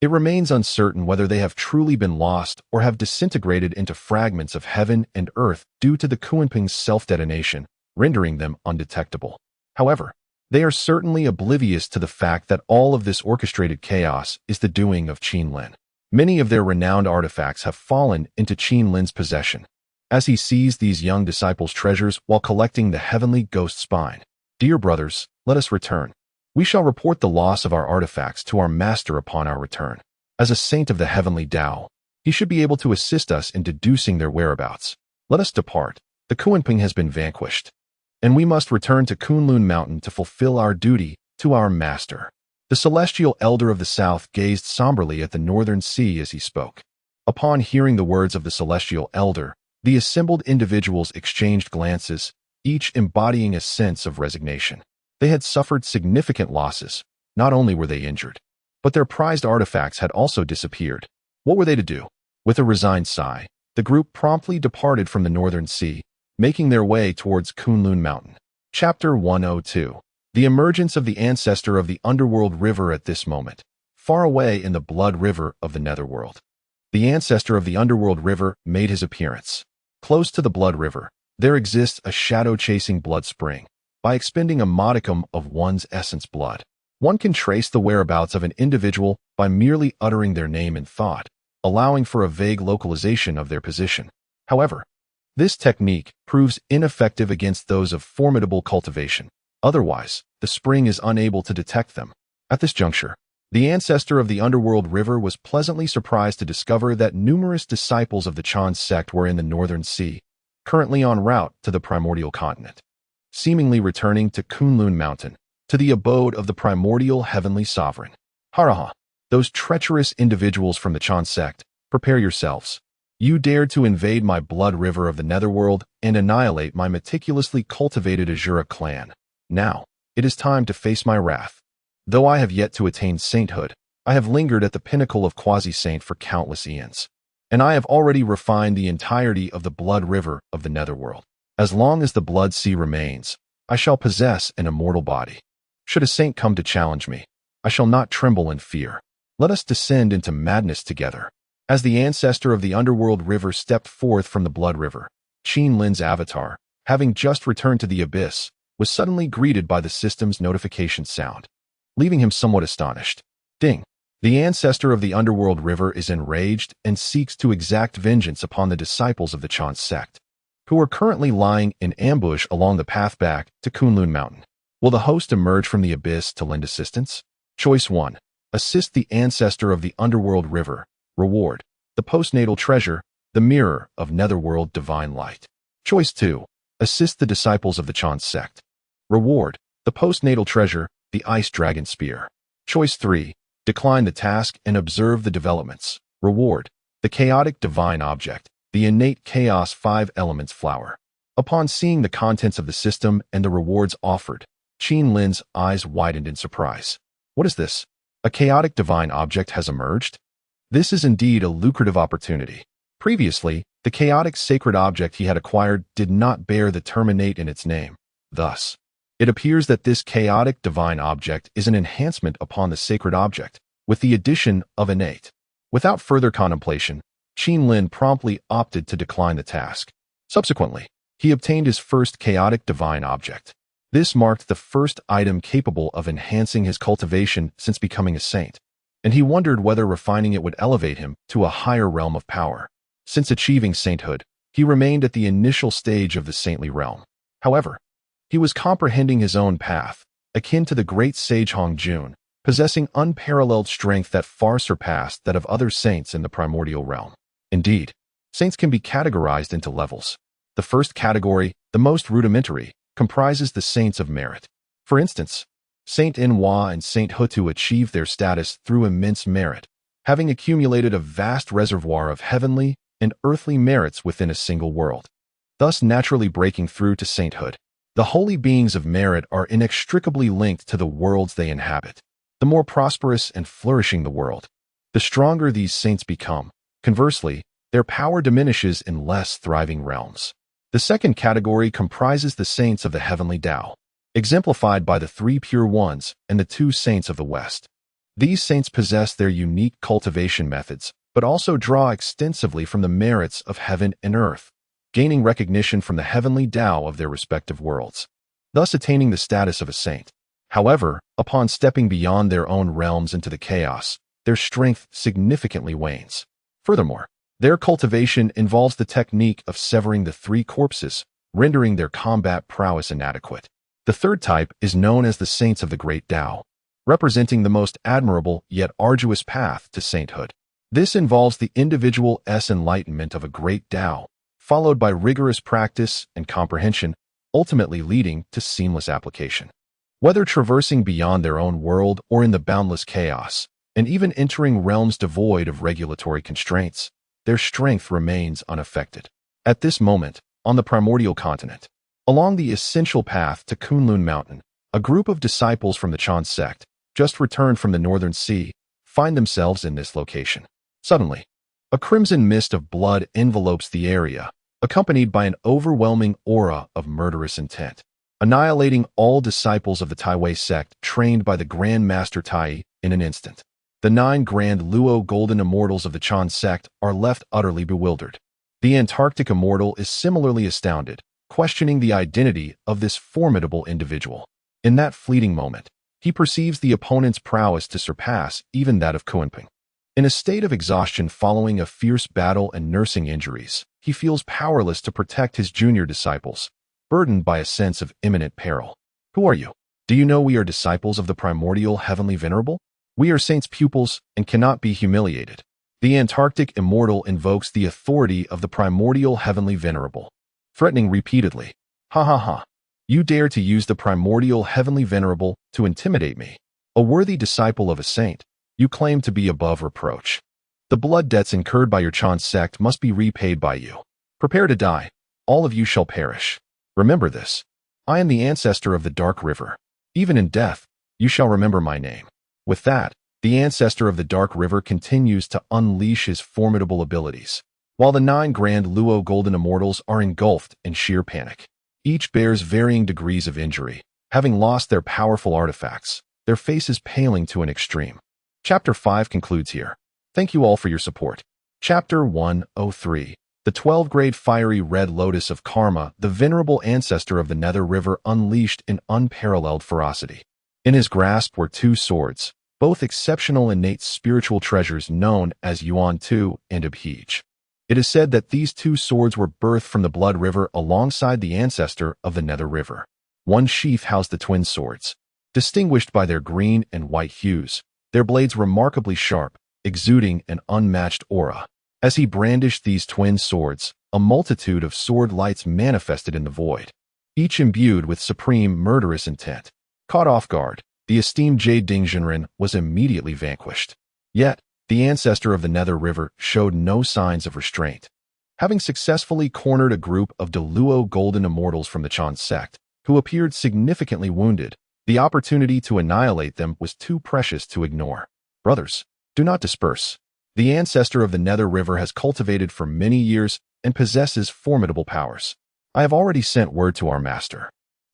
It remains uncertain whether they have truly been lost or have disintegrated into fragments of heaven and earth due to the Kunping's self-detonation, rendering them undetectable. However, they are certainly oblivious to the fact that all of this orchestrated chaos is the doing of Qin Lin. Many of their renowned artifacts have fallen into Qin Lin's possession, as he seized these young disciples' treasures while collecting the heavenly ghost spine. Dear brothers, let us return. We shall report the loss of our artifacts to our master upon our return. As a saint of the heavenly Tao, he should be able to assist us in deducing their whereabouts. Let us depart. The Kuanping has been vanquished, and we must return to Kunlun Mountain to fulfill our duty to our master. The celestial elder of the south gazed somberly at the northern sea as he spoke. Upon hearing the words of the celestial elder, the assembled individuals exchanged glances, each embodying a sense of resignation. They had suffered significant losses. Not only were they injured, but their prized artifacts had also disappeared. What were they to do? With a resigned sigh, the group promptly departed from the northern sea, making their way towards Kunlun Mountain. Chapter 102. The emergence of the ancestor of the underworld river at this moment, far away in the blood river of the netherworld. The ancestor of the underworld river made his appearance. Close to the blood river, there exists a shadow-chasing blood spring. By expending a modicum of one's essence blood, one can trace the whereabouts of an individual by merely uttering their name in thought, allowing for a vague localization of their position. However, this technique proves ineffective against those of formidable cultivation. Otherwise, the spring is unable to detect them. At this juncture, the ancestor of the underworld river was pleasantly surprised to discover that numerous disciples of the Chan sect were in the northern sea, currently en route to the primordial continent, seemingly returning to Kunlun Mountain, to the abode of the primordial heavenly sovereign. Haraha! Those treacherous individuals from the Chan sect, prepare yourselves. You dared to invade my blood river of the netherworld and annihilate my meticulously cultivated Azura clan. Now, it is time to face my wrath. Though I have yet to attain sainthood, I have lingered at the pinnacle of quasi-saint for countless eons, and I have already refined the entirety of the blood river of the netherworld. As long as the blood sea remains, I shall possess an immortal body. Should a saint come to challenge me, I shall not tremble in fear. Let us descend into madness together. As the ancestor of the underworld river stepped forth from the blood river, Qin Lin's avatar, having just returned to the abyss, was suddenly greeted by the system's notification sound, leaving him somewhat astonished. Ding! The ancestor of the underworld river is enraged and seeks to exact vengeance upon the disciples of the Chan sect, who are currently lying in ambush along the path back to Kunlun Mountain. Will the host emerge from the abyss to lend assistance? Choice 1. Assist the ancestor of the underworld river. Reward: the postnatal treasure, the mirror of netherworld divine light. Choice 2. Assist the disciples of the Chan sect. Reward: the postnatal treasure, the ice dragon spear. Choice 3. Decline the task and observe the developments. Reward: the chaotic divine object, the innate chaos 5 elements flower. Upon seeing the contents of the system and the rewards offered, Qin Lin's eyes widened in surprise. What is this? A chaotic divine object has emerged? This is indeed a lucrative opportunity. Previously, the chaotic sacred object he had acquired did not bear the terminate in its name. Thus, it appears that this chaotic divine object is an enhancement upon the sacred object, with the addition of innate. Without further contemplation, Qin Lin promptly opted to decline the task. Subsequently, he obtained his first chaotic divine object. This marked the first item capable of enhancing his cultivation since becoming a saint, and he wondered whether refining it would elevate him to a higher realm of power. Since achieving sainthood, he remained at the initial stage of the saintly realm. However, he was comprehending his own path, akin to the great sage Hongjun, possessing unparalleled strength that far surpassed that of other saints in the primordial realm. Indeed, saints can be categorized into levels. The first category, the most rudimentary, comprises the saints of merit. For instance, Saint Inhua and Saint Hutu achieved their status through immense merit, having accumulated a vast reservoir of heavenly and earthly merits within a single world, thus naturally breaking through to sainthood. The holy beings of merit are inextricably linked to the worlds they inhabit. The more prosperous and flourishing the world, the stronger these saints become. Conversely, their power diminishes in less thriving realms. The second category comprises the saints of the heavenly Tao, exemplified by the 3 pure ones and the 2 saints of the West. These saints possess their unique cultivation methods, but also draw extensively from the merits of heaven and earth, gaining recognition from the heavenly Tao of their respective worlds, thus attaining the status of a saint. However, upon stepping beyond their own realms into the chaos, their strength significantly wanes. Furthermore, their cultivation involves the technique of severing the three corpses, rendering their combat prowess inadequate. The third type is known as the Saints of the Great Tao, representing the most admirable yet arduous path to sainthood. This involves the individual's enlightenment of a great Tao, followed by rigorous practice and comprehension, ultimately leading to seamless application. Whether traversing beyond their own world or in the boundless chaos, and even entering realms devoid of regulatory constraints, their strength remains unaffected. At this moment, on the primordial continent, along the essential path to Kunlun Mountain, a group of disciples from the Chan sect, just returned from the northern sea, find themselves in this location. Suddenly, a crimson mist of blood envelopes the area, accompanied by an overwhelming aura of murderous intent, annihilating all disciples of the Taiwei sect trained by the Grand Master Tai in an instant. The 9 grand Luo golden immortals of the Chan sect are left utterly bewildered. The Antarctic immortal is similarly astounded, questioning the identity of this formidable individual. In that fleeting moment, he perceives the opponent's prowess to surpass even that of Kuanping. In a state of exhaustion following a fierce battle and nursing injuries, he feels powerless to protect his junior disciples, burdened by a sense of imminent peril. Who are you? Do you know we are disciples of the primordial heavenly venerable? We are saints' pupils and cannot be humiliated. The Antarctic immortal invokes the authority of the primordial heavenly venerable, threatening repeatedly. Ha ha ha. You dare to use the primordial heavenly venerable to intimidate me. A worthy disciple of a saint, you claim to be above reproach. The blood debts incurred by your Chan sect must be repaid by you. Prepare to die. All of you shall perish. Remember this. I am the ancestor of the Dark River. Even in death, you shall remember my name. With that, the ancestor of the Dark River continues to unleash his formidable abilities, while the 9 grand Luo golden immortals are engulfed in sheer panic. Each bears varying degrees of injury, having lost their powerful artifacts, their faces paling to an extreme. Chapter 5 concludes here. Thank you all for your support. Chapter 103. The 12-grade fiery red lotus of karma, the venerable ancestor of the Nether River unleashed in unparalleled ferocity. In his grasp were 2 swords, both exceptional innate spiritual treasures known as Yuan Tu and Abhij. It is said that these 2 swords were birthed from the Blood River alongside the ancestor of the Nether River. One sheath housed the twin swords, distinguished by their green and white hues, their blades remarkably sharp, exuding an unmatched aura. As he brandished these twin swords, a multitude of sword lights manifested in the void, each imbued with supreme murderous intent. Caught off guard, the esteemed Jade Dingjinren was immediately vanquished. Yet, the ancestor of the Nether River showed no signs of restraint. Having successfully cornered a group of Deluo golden immortals from the Chan sect, who appeared significantly wounded, the opportunity to annihilate them was too precious to ignore. Brothers, do not disperse. The ancestor of the Nether River has cultivated for many years and possesses formidable powers. I have already sent word to our master.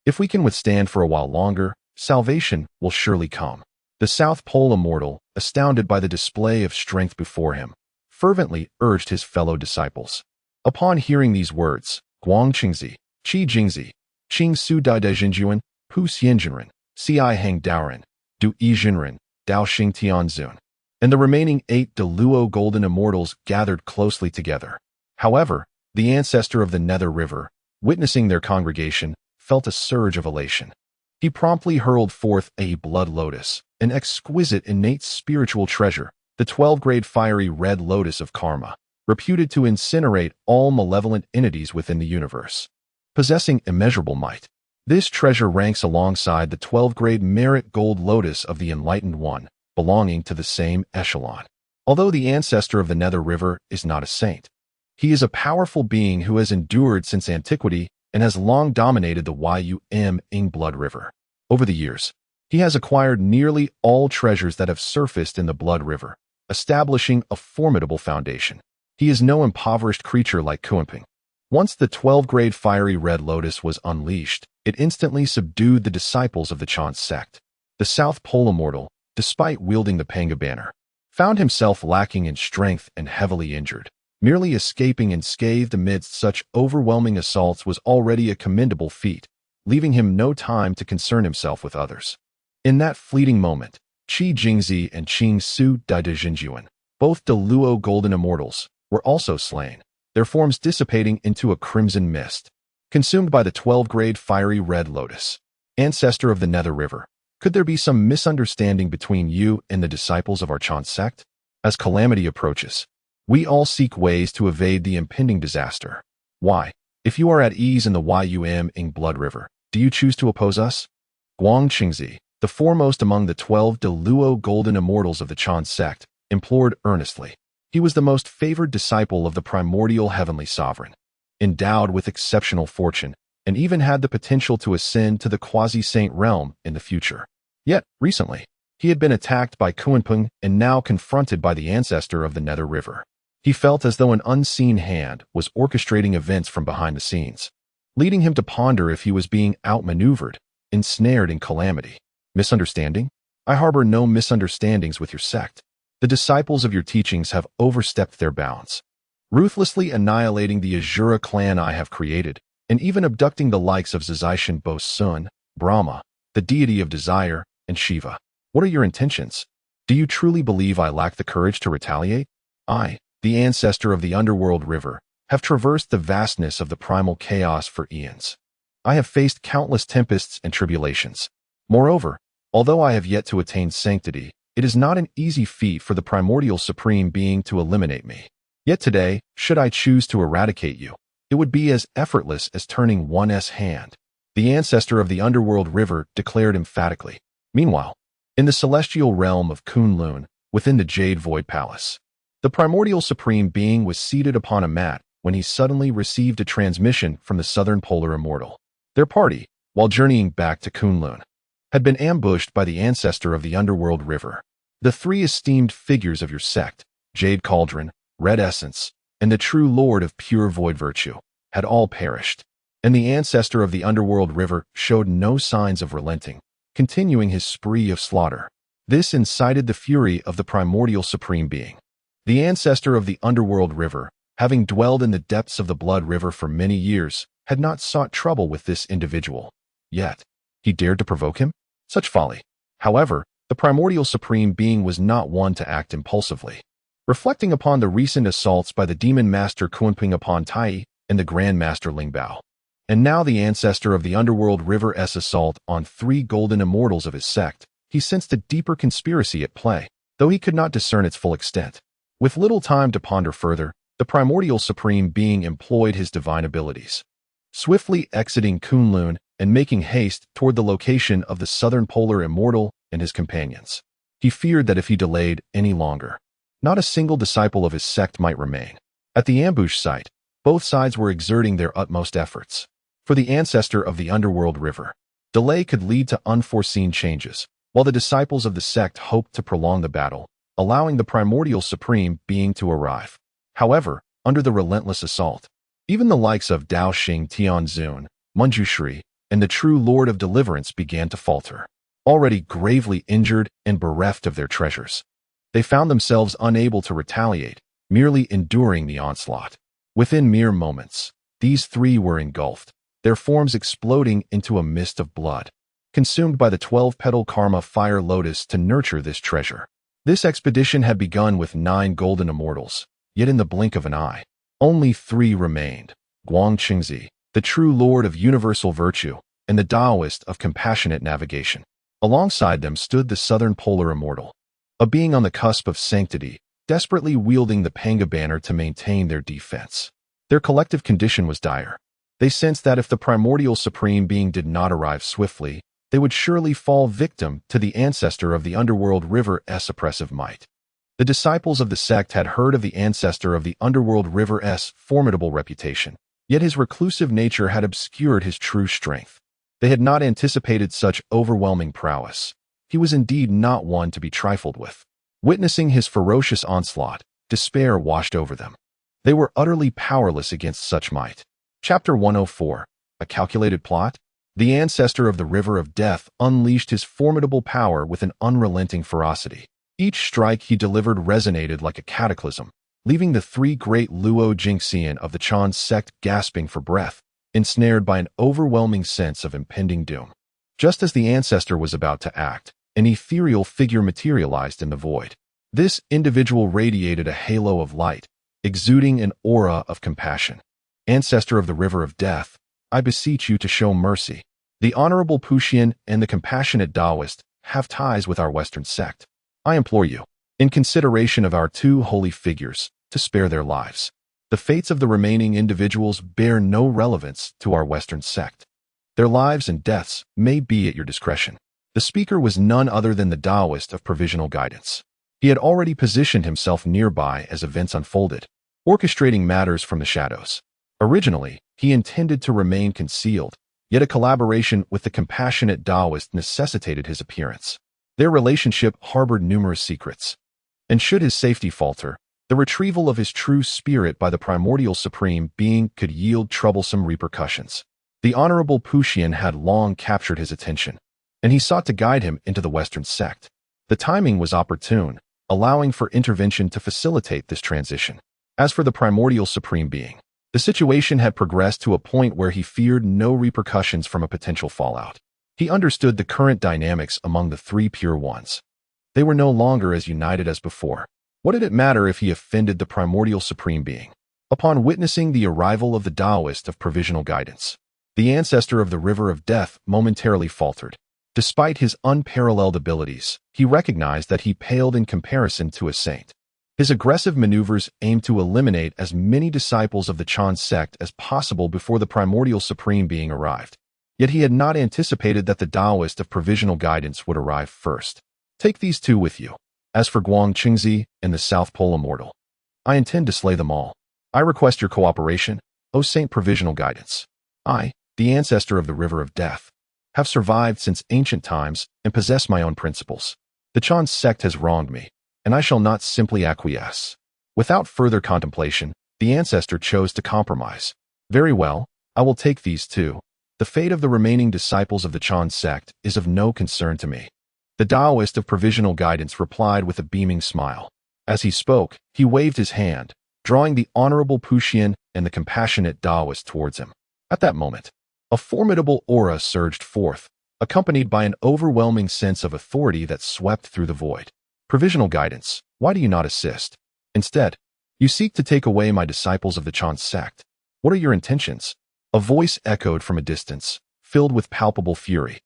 If we can withstand for a while longer, salvation will surely come. The South Pole immortal, astounded by the display of strength before him, fervently urged his fellow disciples. Upon hearing these words, Guang Qingzi, Qi Jingzi, Qing Su Dai De Jinjuan, Pu Xianjinren, Si Hang Daoren, Du Yi Jinren, Dao Xing Tianzun, and the remaining 8 Deluo golden immortals gathered closely together. However, the ancestor of the Nether River, witnessing their congregation, felt a surge of elation. He promptly hurled forth a blood lotus, an exquisite innate spiritual treasure, the 12-grade fiery red lotus of karma, reputed to incinerate all malevolent entities within the universe. Possessing immeasurable might, this treasure ranks alongside the 12-grade merit gold lotus of the Enlightened One, belonging to the same echelon. Although the ancestor of the Nether River is not a saint, he is a powerful being who has endured since antiquity and has long dominated the Yum Blood River. Over the years, he has acquired nearly all treasures that have surfaced in the Blood River, establishing a formidable foundation. He is no impoverished creature like Kuanping. Once the 12-grade fiery red lotus was unleashed, it instantly subdued the disciples of the Chan sect. The South Pole immortal, despite wielding the Panga banner, found himself lacking in strength and heavily injured. Merely escaping unscathed amidst such overwhelming assaults was already a commendable feat, leaving him no time to concern himself with others. In that fleeting moment, Qi Jingzi and Qing Su Dai de Jinjuan, both De Luo golden immortals, were also slain, their forms dissipating into a crimson mist. Consumed by the 12-grade fiery red lotus, ancestor of the Nether River, could there be some misunderstanding between you and the disciples of our Chan sect? As calamity approaches, we all seek ways to evade the impending disaster. Why, if you are at ease in the Yum Blood River, do you choose to oppose us? Guang Qingzi, the foremost among the 12 De Luo golden immortals of the Chan sect, implored earnestly. He was the most favored disciple of the primordial heavenly sovereign, endowed with exceptional fortune, and even had the potential to ascend to the quasi-saint realm in the future. Yet, recently, he had been attacked by Kunpeng and now confronted by the ancestor of the Nether River. He felt as though an unseen hand was orchestrating events from behind the scenes, leading him to ponder if he was being outmaneuvered, ensnared in calamity. Misunderstanding? I harbor no misunderstandings with your sect. The disciples of your teachings have overstepped their bounds, ruthlessly annihilating the Azura clan I have created, and even abducting the likes of Zizishan Bo-sun, Brahma, the deity of desire, and Shiva. What are your intentions? Do you truly believe I lack the courage to retaliate? I, the ancestor of the underworld river, have traversed the vastness of the primal chaos for eons. I have faced countless tempests and tribulations. Moreover, although I have yet to attain sanctity, it is not an easy feat for the primordial supreme being to eliminate me. Yet today, should I choose to eradicate you, it would be as effortless as turning one's hand. The ancestor of the underworld river declared emphatically. Meanwhile, in the celestial realm of Kunlun, within the Jade Void Palace, the primordial supreme being was seated upon a mat when he suddenly received a transmission from the southern polar immortal. Their party, while journeying back to Kunlun, had been ambushed by the ancestor of the underworld river. The three esteemed figures of your sect, Jade Cauldron, Red Essence, and the true Lord of pure void virtue, had all perished, and the ancestor of the underworld river showed no signs of relenting, continuing his spree of slaughter. This incited the fury of the primordial supreme being. The ancestor of the underworld river, having dwelled in the depths of the blood river for many years, had not sought trouble with this individual. Yet, he dared to provoke him? Such folly. However, the primordial supreme being was not one to act impulsively. Reflecting upon the recent assaults by the demon master Kunpeng upon Tai and the Grand Master Lingbao, and now the ancestor of the underworld river's assault on 3 golden immortals of his sect, he sensed a deeper conspiracy at play, though he could not discern its full extent. With little time to ponder further, the primordial supreme being employed his divine abilities, swiftly exiting Kunlun and making haste toward the location of the southern polar immortal and his companions. He feared that if he delayed any longer, not a single disciple of his sect might remain. At the ambush site, both sides were exerting their utmost efforts. For the ancestor of the underworld river, delay could lead to unforeseen changes, while the disciples of the sect hoped to prolong the battle, allowing the primordial supreme being to arrive. However, under the relentless assault, even the likes of Dao Xing Tianzun, Manjushri, and the true Lord of Deliverance began to falter. Already gravely injured and bereft of their treasures, they found themselves unable to retaliate, merely enduring the onslaught. Within mere moments, these 3 were engulfed, their forms exploding into a mist of blood, consumed by the 12-petal karma fire lotus to nurture this treasure. This expedition had begun with 9 golden immortals, yet in the blink of an eye, only 3 remained: Guang Qingzi, the true Lord of universal virtue, and the Taoist of compassionate navigation. Alongside them stood the southern polar immortal, a being on the cusp of sanctity, desperately wielding the Panga banner to maintain their defense. Their collective condition was dire. They sensed that if the primordial supreme being did not arrive swiftly, they would surely fall victim to the ancestor of the underworld river's oppressive might. The disciples of the sect had heard of the ancestor of the underworld river's formidable reputation, yet his reclusive nature had obscured his true strength. They had not anticipated such overwhelming prowess. He was indeed not one to be trifled with. Witnessing his ferocious onslaught, despair washed over them. They were utterly powerless against such might. Chapter 104. A calculated plot? The ancestor of the river of death unleashed his formidable power with an unrelenting ferocity. Each strike he delivered resonated like a cataclysm, leaving the three great Luo Jingxian of the Chan sect gasping for breath, ensnared by an overwhelming sense of impending doom. Just as the ancestor was about to act, an ethereal figure materialized in the void. This individual radiated a halo of light, exuding an aura of compassion. Ancestor of the river of death, I beseech you to show mercy. The honorable Puxian and the compassionate Taoist have ties with our Western sect. I implore you, in consideration of our two holy figures, to spare their lives. The fates of the remaining individuals bear no relevance to our Western sect. Their lives and deaths may be at your discretion. The speaker was none other than the Taoist of provisional guidance. He had already positioned himself nearby as events unfolded, orchestrating matters from the shadows. Originally, he intended to remain concealed, yet a collaboration with the compassionate Taoist necessitated his appearance. Their relationship harbored numerous secrets, and should his safety falter, the retrieval of his true spirit by the primordial supreme being could yield troublesome repercussions. The honorable Puxian had long captured his attention, and he sought to guide him into the Western sect. The timing was opportune, allowing for intervention to facilitate this transition. As for the primordial supreme being, the situation had progressed to a point where he feared no repercussions from a potential fallout. He understood the current dynamics among the three pure ones. They were no longer as united as before. What did it matter if he offended the primordial supreme being? Upon witnessing the arrival of the Taoist of provisional guidance, the ancestor of the river of death momentarily faltered. Despite his unparalleled abilities, he recognized that he paled in comparison to a saint. His aggressive maneuvers aimed to eliminate as many disciples of the Chan sect as possible before the primordial supreme being arrived. Yet he had not anticipated that the Taoist of provisional guidance would arrive first. Take these two with you. As for Guang Qingzi and the South Pole Immortal, I intend to slay them all. I request your cooperation, O Saint Provisional Guidance. I, the ancestor of the River of Death, have survived since ancient times and possess my own principles. The Chan sect has wronged me, and I shall not simply acquiesce. Without further contemplation, the ancestor chose to compromise. Very well, I will take these two. The fate of the remaining disciples of the Chan sect is of no concern to me. The Taoist of provisional guidance replied with a beaming smile. As he spoke, he waved his hand, drawing the honorable Puxian and the compassionate Taoist towards him. At that moment, a formidable aura surged forth, accompanied by an overwhelming sense of authority that swept through the void. Provisional guidance, why do you not assist? Instead, you seek to take away my disciples of the Chan sect. What are your intentions? A voice echoed from a distance, filled with palpable fury.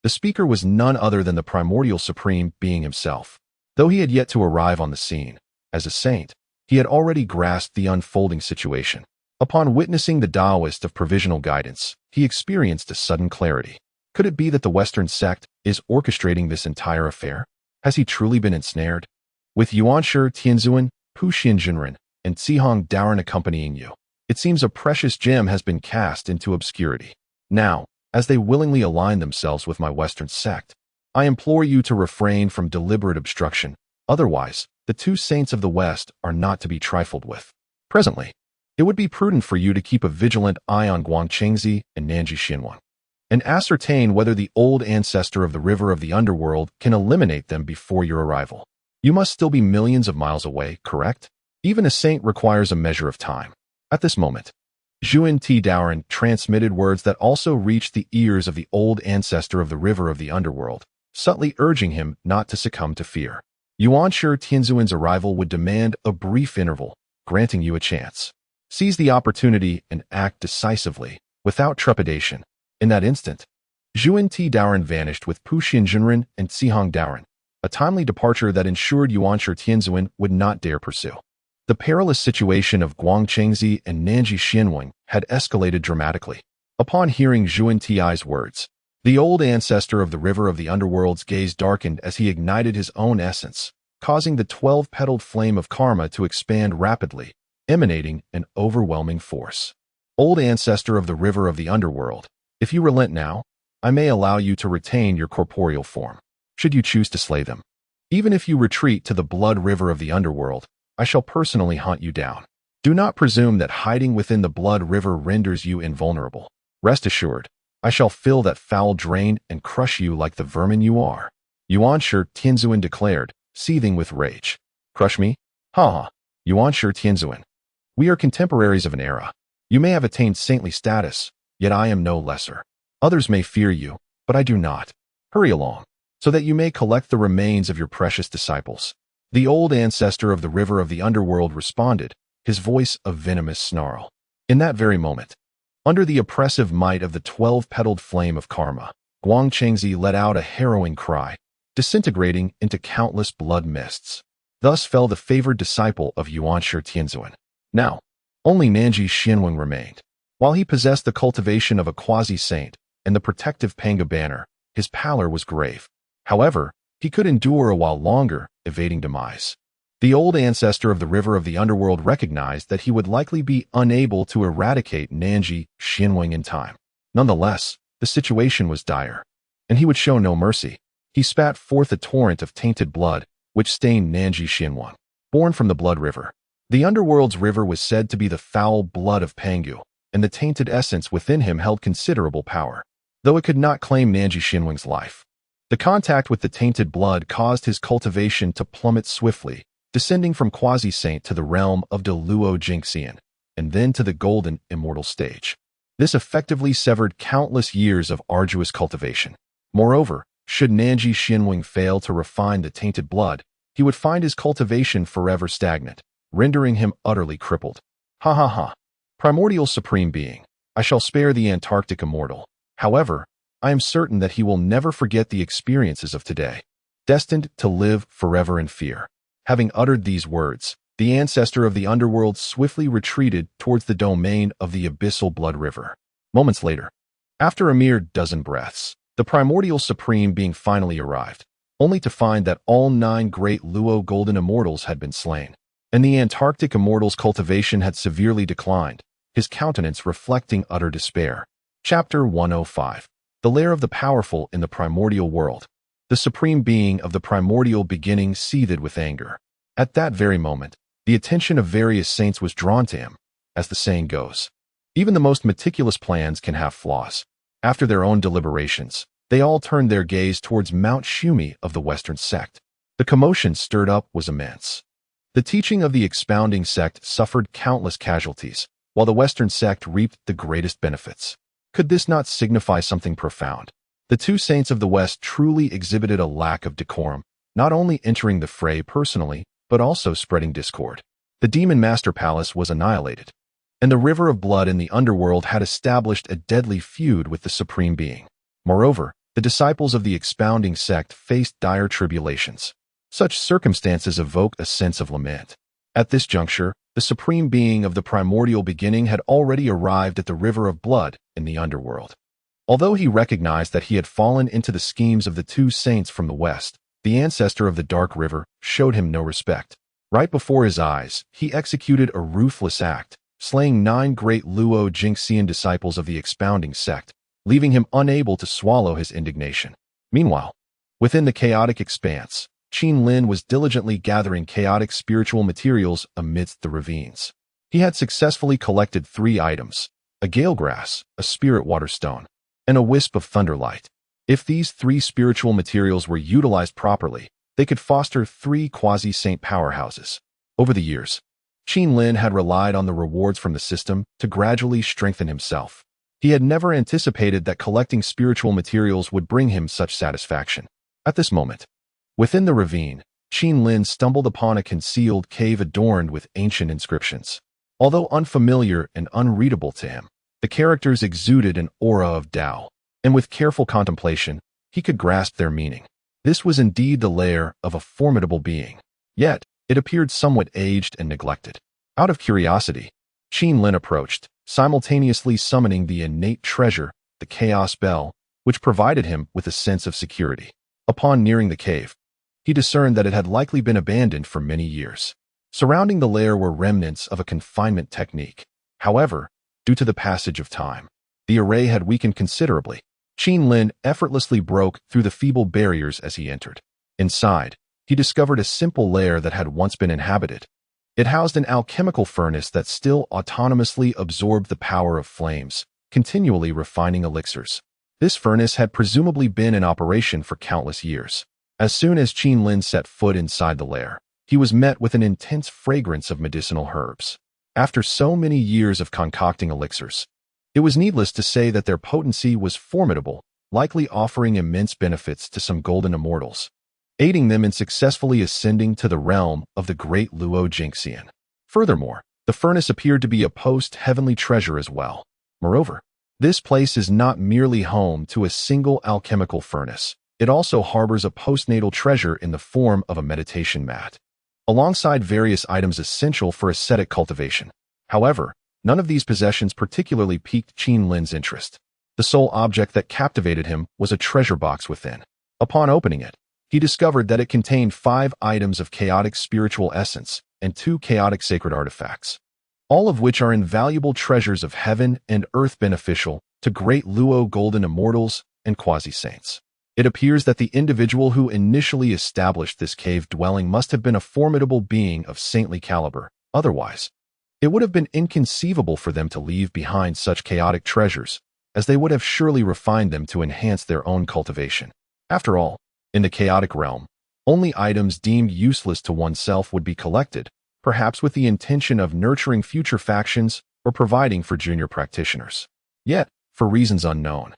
The speaker was none other than the primordial supreme being himself. Though he had yet to arrive on the scene, as a saint, he had already grasped the unfolding situation. Upon witnessing the Taoist of provisional guidance, he experienced a sudden clarity. Could it be that the Western sect is orchestrating this entire affair? Has he truly been ensnared? With Yuanshi Tianzuan, Puxian Jinren, and Cihong Daoran accompanying you, it seems a precious gem has been cast into obscurity. Now, as they willingly align themselves with my Western sect, I implore you to refrain from deliberate obstruction. Otherwise, the two saints of the West are not to be trifled with. Presently, it would be prudent for you to keep a vigilant eye on Guang Qingzi and Nanji Xinwang, and ascertain whether the old ancestor of the river of the underworld can eliminate them before your arrival. You must still be millions of miles away, correct? Even a saint requires a measure of time. At this moment, Zhuan Ti Daoran transmitted words that also reached the ears of the old ancestor of the river of the underworld, subtly urging him not to succumb to fear. Yuanshi Tianzuan's arrival would demand a brief interval, granting you a chance. Seize the opportunity and act decisively, without trepidation. In that instant, Zhuan Ti Daoran vanished with Puxian Jinren and Cihong Daoran, a timely departure that ensured Yuanshi Tianzuan would not dare pursue. The perilous situation of Guang Qingzi and Nanji Xinwang had escalated dramatically. Upon hearing Zhuan Ti's words, the old ancestor of the river of the underworld's gaze darkened as he ignited his own essence, causing the 12-petaled flame of karma to expand rapidly, emanating an overwhelming force. Old ancestor of the river of the underworld, if you relent now, I may allow you to retain your corporeal form, should you choose to slay them. Even if you retreat to the blood river of the underworld, I shall personally hunt you down. Do not presume that hiding within the blood river renders you invulnerable. Rest assured, I shall fill that foul drain and crush you like the vermin you are. Yuan Yuanshi Tianzuan declared, seething with rage. Crush me? Ha ha. Yuan Shi Tianzuan. We are contemporaries of an era. You may have attained saintly status, yet I am no lesser. Others may fear you, but I do not. Hurry along, so that you may collect the remains of your precious disciples. The old ancestor of the river of the underworld responded, his voice a venomous snarl. In that very moment, under the oppressive might of the 12-petaled flame of karma, Guang Chengzi let out a harrowing cry, disintegrating into countless blood mists. Thus fell the favored disciple of Yuan Shi Tianzuan. Now, only Nanji Xianweng remained. While he possessed the cultivation of a quasi-saint and the protective Panga banner, his pallor was grave. However, he could endure a while longer, evading demise. The old ancestor of the river of the underworld recognized that he would likely be unable to eradicate Nanji Xianweng in time. Nonetheless, the situation was dire, and he would show no mercy. He spat forth a torrent of tainted blood, which stained Nanji Xianweng. Born from the blood river, the underworld's river was said to be the foul blood of Pangu, and the tainted essence within him held considerable power, though it could not claim Nanji Xianweng's life. The contact with the tainted blood caused his cultivation to plummet swiftly, descending from quasi-saint to the realm of De Luo Jingxian, and then to the golden immortal stage. This effectively severed countless years of arduous cultivation. Moreover, should Nanji Xianweng fail to refine the tainted blood, he would find his cultivation forever stagnant, rendering him utterly crippled. Ha ha ha. Primordial Supreme Being, I shall spare the Antarctic immortal. However, I am certain that he will never forget the experiences of today, destined to live forever in fear. Having uttered these words, the ancestor of the underworld swiftly retreated towards the domain of the abyssal blood river. Moments later, after a mere dozen breaths, the primordial supreme being finally arrived, only to find that all 9 great Luo golden immortals had been slain, and the Antarctic immortal's cultivation had severely declined, his countenance reflecting utter despair. Chapter 105. The Lair of the Powerful in the Primordial World. The Supreme Being of the primordial beginning seethed with anger. At that very moment, the attention of various saints was drawn to him. As the saying goes, even the most meticulous plans can have flaws. After their own deliberations, they all turned their gaze towards Mount Shumi of the Western sect. The commotion stirred up was immense. The teaching of the expounding sect suffered countless casualties, while the Western sect reaped the greatest benefits. Could this not signify something profound? The 2 saints of the West truly exhibited a lack of decorum, not only entering the fray personally, but also spreading discord. The Demon Master Palace was annihilated, and the river of blood in the underworld had established a deadly feud with the Supreme Being. Moreover, the disciples of the expounding sect faced dire tribulations. Such circumstances evoke a sense of lament. At this juncture, the Supreme Being of the primordial beginning had already arrived at the river of blood in the underworld. Although he recognized that he had fallen into the schemes of the 2 saints from the West, the ancestor of the Dark River showed him no respect. Right before his eyes, he executed a ruthless act, slaying 9 great Luo Jingxian disciples of the expounding sect, leaving him unable to swallow his indignation. Meanwhile, within the chaotic expanse, Qin Lin was diligently gathering chaotic spiritual materials amidst the ravines. He had successfully collected 3 items: a gale grass, a spirit water stone, and a wisp of thunderlight. If these 3 spiritual materials were utilized properly, they could foster 3 quasi-saint powerhouses. Over the years, Qin Lin had relied on the rewards from the system to gradually strengthen himself. He had never anticipated that collecting spiritual materials would bring him such satisfaction. At this moment, within the ravine, Qin Lin stumbled upon a concealed cave adorned with ancient inscriptions. Although unfamiliar and unreadable to him, the characters exuded an aura of Tao, and with careful contemplation, he could grasp their meaning. This was indeed the lair of a formidable being, yet it appeared somewhat aged and neglected. Out of curiosity, Qin Lin approached, simultaneously summoning the innate treasure, the Chaos Bell, which provided him with a sense of security. Upon nearing the cave, he discerned that it had likely been abandoned for many years. Surrounding the lair were remnants of a confinement technique. However, due to the passage of time, the array had weakened considerably. Qin Lin effortlessly broke through the feeble barriers as he entered. Inside, he discovered a simple lair that had once been inhabited. It housed an alchemical furnace that still autonomously absorbed the power of flames, continually refining elixirs. This furnace had presumably been in operation for countless years. As soon as Qin Lin set foot inside the lair, he was met with an intense fragrance of medicinal herbs. After so many years of concocting elixirs, it was needless to say that their potency was formidable, likely offering immense benefits to some golden immortals, aiding them in successfully ascending to the realm of the great Luo Jingxian. Furthermore, the furnace appeared to be a post-heavenly treasure as well. Moreover, this place is not merely home to a single alchemical furnace. It also harbors a postnatal treasure in the form of a meditation mat, alongside various items essential for ascetic cultivation. However, none of these possessions particularly piqued Qin Lin's interest. The sole object that captivated him was a treasure box within. Upon opening it, he discovered that it contained 5 items of chaotic spiritual essence and 2 chaotic sacred artifacts, all of which are invaluable treasures of heaven and earth beneficial to great Luo golden immortals and quasi-saints. It appears that the individual who initially established this cave dwelling must have been a formidable being of saintly caliber. Otherwise, it would have been inconceivable for them to leave behind such chaotic treasures, as they would have surely refined them to enhance their own cultivation. After all, in the chaotic realm, only items deemed useless to oneself would be collected, perhaps with the intention of nurturing future factions or providing for junior practitioners. Yet, for reasons unknown,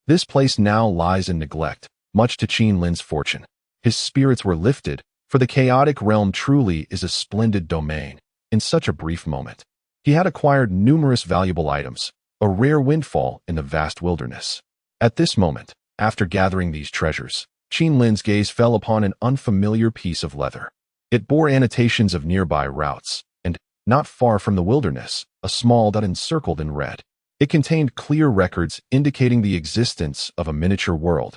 this place now lies in neglect, much to Qin Lin's fortune. His spirits were lifted, for the chaotic realm truly is a splendid domain. In such a brief moment, he had acquired numerous valuable items, a rare windfall in the vast wilderness. At this moment, after gathering these treasures, Qin Lin's gaze fell upon an unfamiliar piece of leather. It bore annotations of nearby routes, and, not far from the wilderness, a small dot encircled in red. It contained clear records indicating the existence of a miniature world,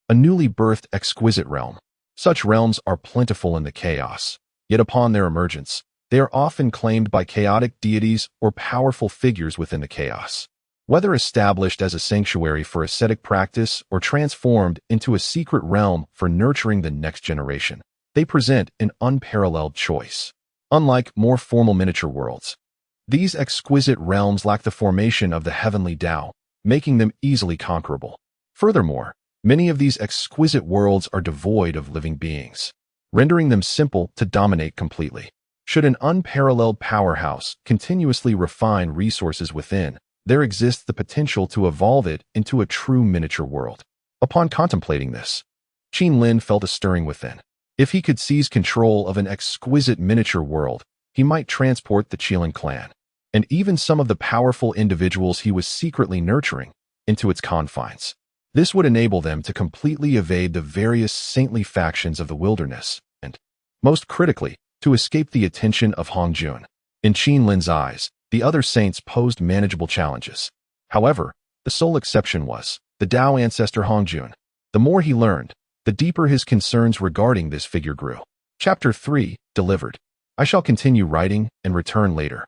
a newly birthed exquisite realm. Such realms are plentiful in the chaos, yet upon their emergence, they are often claimed by chaotic deities or powerful figures within the chaos. Whether established as a sanctuary for ascetic practice or transformed into a secret realm for nurturing the next generation, they present an unparalleled choice. Unlike more formal miniature worlds, these exquisite realms lack the formation of the heavenly Tao, making them easily conquerable. Furthermore, many of these exquisite worlds are devoid of living beings, rendering them simple to dominate completely. Should an unparalleled powerhouse continuously refine resources within, there exists the potential to evolve it into a true miniature world. Upon contemplating this, Qin Lin felt a stirring within. If he could seize control of an exquisite miniature world, he might transport the Qilin clan, and even some of the powerful individuals he was secretly nurturing, into its confines. This would enable them to completely evade the various saintly factions of the wilderness, and, most critically, to escape the attention of Hongjun. In Qin Lin's eyes, the other saints posed manageable challenges. However, the sole exception was the Tao ancestor Hongjun. The more he learned, the deeper his concerns regarding this figure grew. Chapter 3, Delivered. I shall continue writing and return later.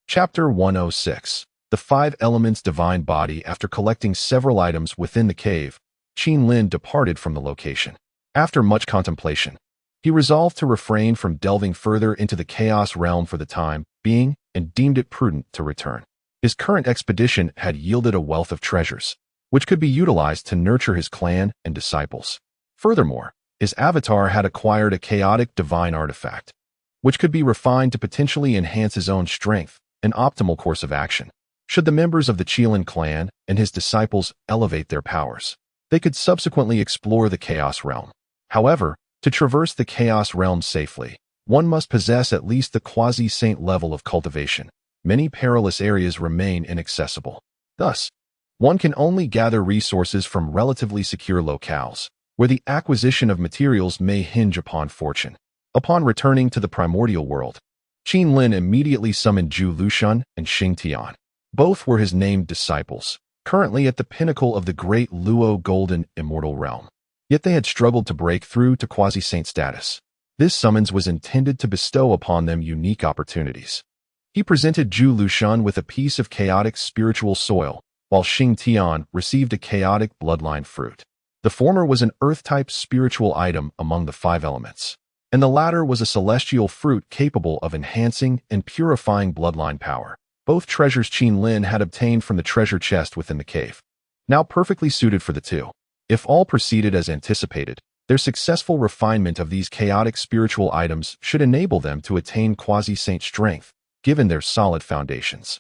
Chapter 106. The 5 Elements Divine Body. After collecting several items within the cave, Qin Lin departed from the location. After much contemplation, he resolved to refrain from delving further into the chaos realm for the time being and deemed it prudent to return. His current expedition had yielded a wealth of treasures, which could be utilized to nurture his clan and disciples. Furthermore, his avatar had acquired a chaotic divine artifact, which could be refined to potentially enhance his own strength, an optimal course of action. Should the members of the Qilin clan and his disciples elevate their powers, they could subsequently explore the Chaos Realm. However, to traverse the Chaos Realm safely, one must possess at least the quasi-saint level of cultivation. Many perilous areas remain inaccessible. Thus, one can only gather resources from relatively secure locales, where the acquisition of materials may hinge upon fortune. Upon returning to the primordial world, Qin Lin immediately summoned Zhu Lushan and Xing Tian. Both were his named disciples, currently at the pinnacle of the great Luo Golden Immortal Realm. Yet they had struggled to break through to quasi-saint status. This summons was intended to bestow upon them unique opportunities. He presented Zhu Lushan with a piece of chaotic spiritual soil, while Xing Tian received a chaotic bloodline fruit. The former was an earth-type spiritual item among the 5 elements, and the latter was a celestial fruit capable of enhancing and purifying bloodline power. Both treasures Qin Lin had obtained from the treasure chest within the cave, now perfectly suited for the two. If all proceeded as anticipated, Their successful refinement of these chaotic spiritual items should enable them to attain quasi-saint strength, given their solid foundations.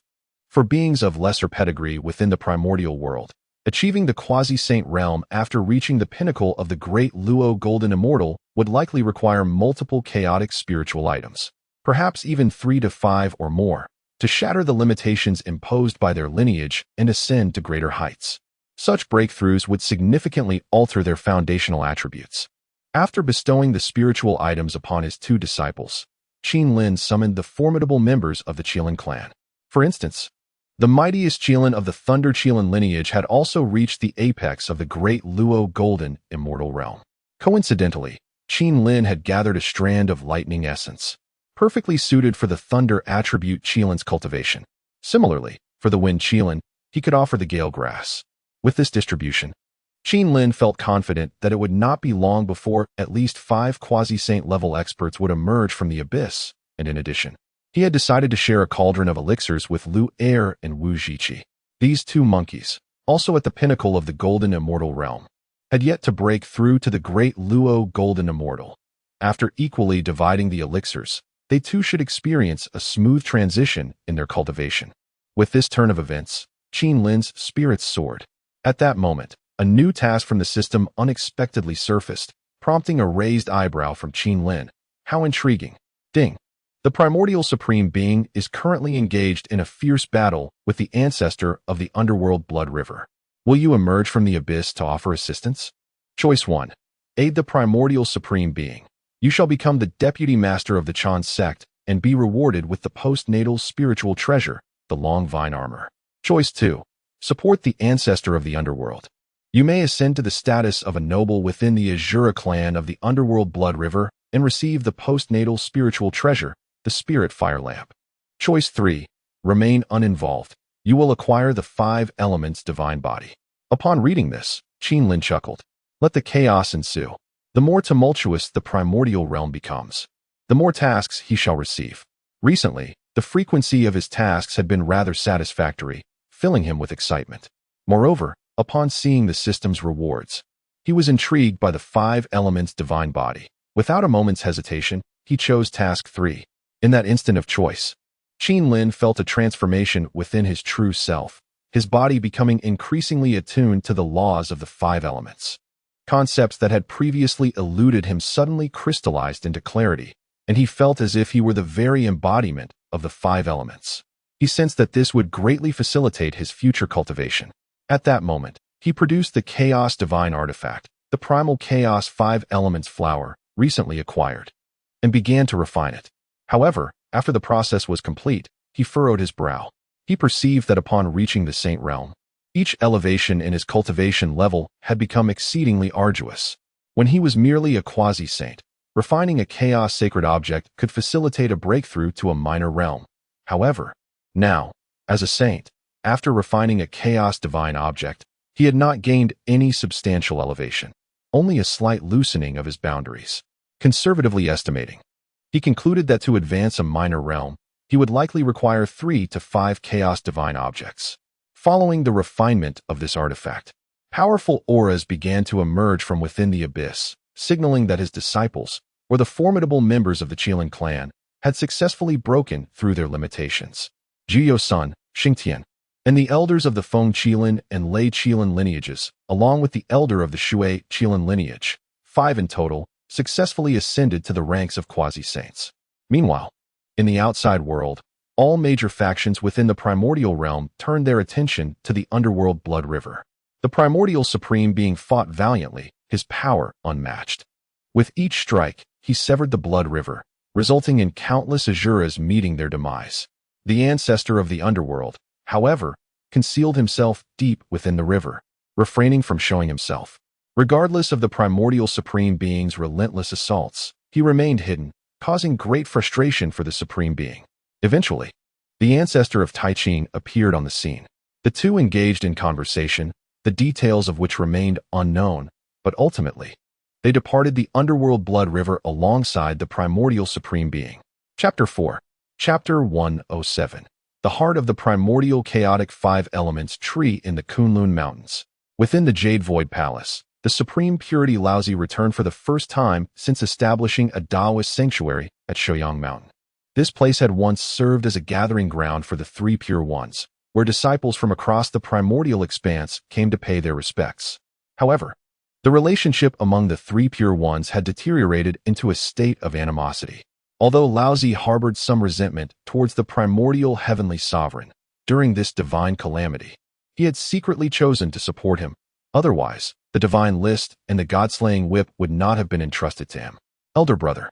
For beings of lesser pedigree within the primordial world, achieving the quasi-saint realm after reaching the pinnacle of the great Luo Golden Immortal would likely require multiple chaotic spiritual items, perhaps even 3 to 5 or more, to shatter the limitations imposed by their lineage and ascend to greater heights. Such breakthroughs would significantly alter their foundational attributes. After bestowing the spiritual items upon his 2 disciples, Qin Lin summoned the formidable members of the Qilin clan. For instance, the mightiest Qilin of the Thunder Qilin lineage had also reached the apex of the great Luo Golden Immortal realm. Coincidentally, Qin Lin had gathered a strand of lightning essence, perfectly suited for the thunder attribute Qilin's cultivation. Similarly, for the wind Qilin, he could offer the gale grass. With this distribution, Qin Lin felt confident that it would not be long before at least 5 quasi-saint level experts would emerge from the abyss, and in addition, he had decided to share a cauldron of elixirs with Lu Er and Wu Zhiqi. These 2 monkeys, also at the pinnacle of the Golden Immortal realm, had yet to break through to the great Luo Golden Immortal. After equally dividing the elixirs, they too should experience a smooth transition in their cultivation. With this turn of events, Qin Lin's spirits soared. At that moment, a new task from the system unexpectedly surfaced, prompting a raised eyebrow from Qin Lin. How intriguing. Ding. The primordial supreme being is currently engaged in a fierce battle with the ancestor of the underworld Blood River. Will you emerge from the abyss to offer assistance? Choice 1. Aid the primordial supreme being. You shall become the deputy master of the Chan sect and be rewarded with the postnatal spiritual treasure, the long vine armor. Choice 2. Support the ancestor of the underworld. You may ascend to the status of a noble within the Azura clan of the underworld Blood River and receive the postnatal spiritual treasure, the Spirit Fire Lamp. Choice 3. Remain uninvolved. You will acquire the 5 elements divine body. Upon reading this, Qin Lin chuckled. Let the chaos ensue. The more tumultuous the primordial realm becomes, the more tasks he shall receive. Recently, the frequency of his tasks had been rather satisfactory, filling him with excitement. Moreover, upon seeing the system's rewards, he was intrigued by the 5 elements divine body. Without a moment's hesitation, he chose task 3. In that instant of choice, Qin Lin felt a transformation within his true self, his body becoming increasingly attuned to the laws of the 5 elements. Concepts that had previously eluded him suddenly crystallized into clarity, and he felt as if he were the very embodiment of the 5 elements. He sensed that this would greatly facilitate his future cultivation. At that moment, he produced the Chaos Divine Artifact, the Primal Chaos 5 Elements flower, recently acquired, and began to refine it. However, after the process was complete, he furrowed his brow. He perceived that upon reaching the Saint Realm, each elevation in his cultivation level had become exceedingly arduous. When he was merely a quasi-saint, refining a chaos sacred object could facilitate a breakthrough to a minor realm. However, now, as a saint, after refining a chaos divine object, he had not gained any substantial elevation, only a slight loosening of his boundaries. Conservatively estimating, he concluded that to advance a minor realm, he would likely require 3 to 5 chaos divine objects. Following the refinement of this artifact, powerful auras began to emerge from within the abyss, signaling that his disciples, or the formidable members of the Qilin clan, had successfully broken through their limitations. Jiyo Sun, Xingtian, and the elders of the Feng Qilin and Lei Qilin lineages, along with the elder of the Shui Qilin lineage, 5 in total, successfully ascended to the ranks of quasi-saints. Meanwhile, in the outside world, all major factions within the primordial realm turned their attention to the underworld Blood River. The primordial supreme being fought valiantly, his power unmatched. With each strike, he severed the Blood River, resulting in countless Azuras meeting their demise. The ancestor of the underworld, however, concealed himself deep within the river, refraining from showing himself. Regardless of the primordial supreme being's relentless assaults, he remained hidden, causing great frustration for the supreme being. Eventually, the ancestor of Taiqing appeared on the scene. The two engaged in conversation, the details of which remained unknown, but ultimately, they departed the underworld Blood River alongside the primordial supreme being. Chapter 4. Chapter 107. The heart of the primordial chaotic 5 elements tree in the Kunlun Mountains. Within the Jade Void Palace, the supreme purity Laozi returned for the first time since establishing a Taoist sanctuary at Shouyang Mountain. This place had once served as a gathering ground for the Three Pure Ones, where disciples from across the primordial expanse came to pay their respects. However, the relationship among the Three Pure Ones had deteriorated into a state of animosity. Although Laozi harbored some resentment towards the primordial heavenly sovereign during this divine calamity, he had secretly chosen to support him. Otherwise, the divine list and the god-slaying whip would not have been entrusted to him. Elder brother,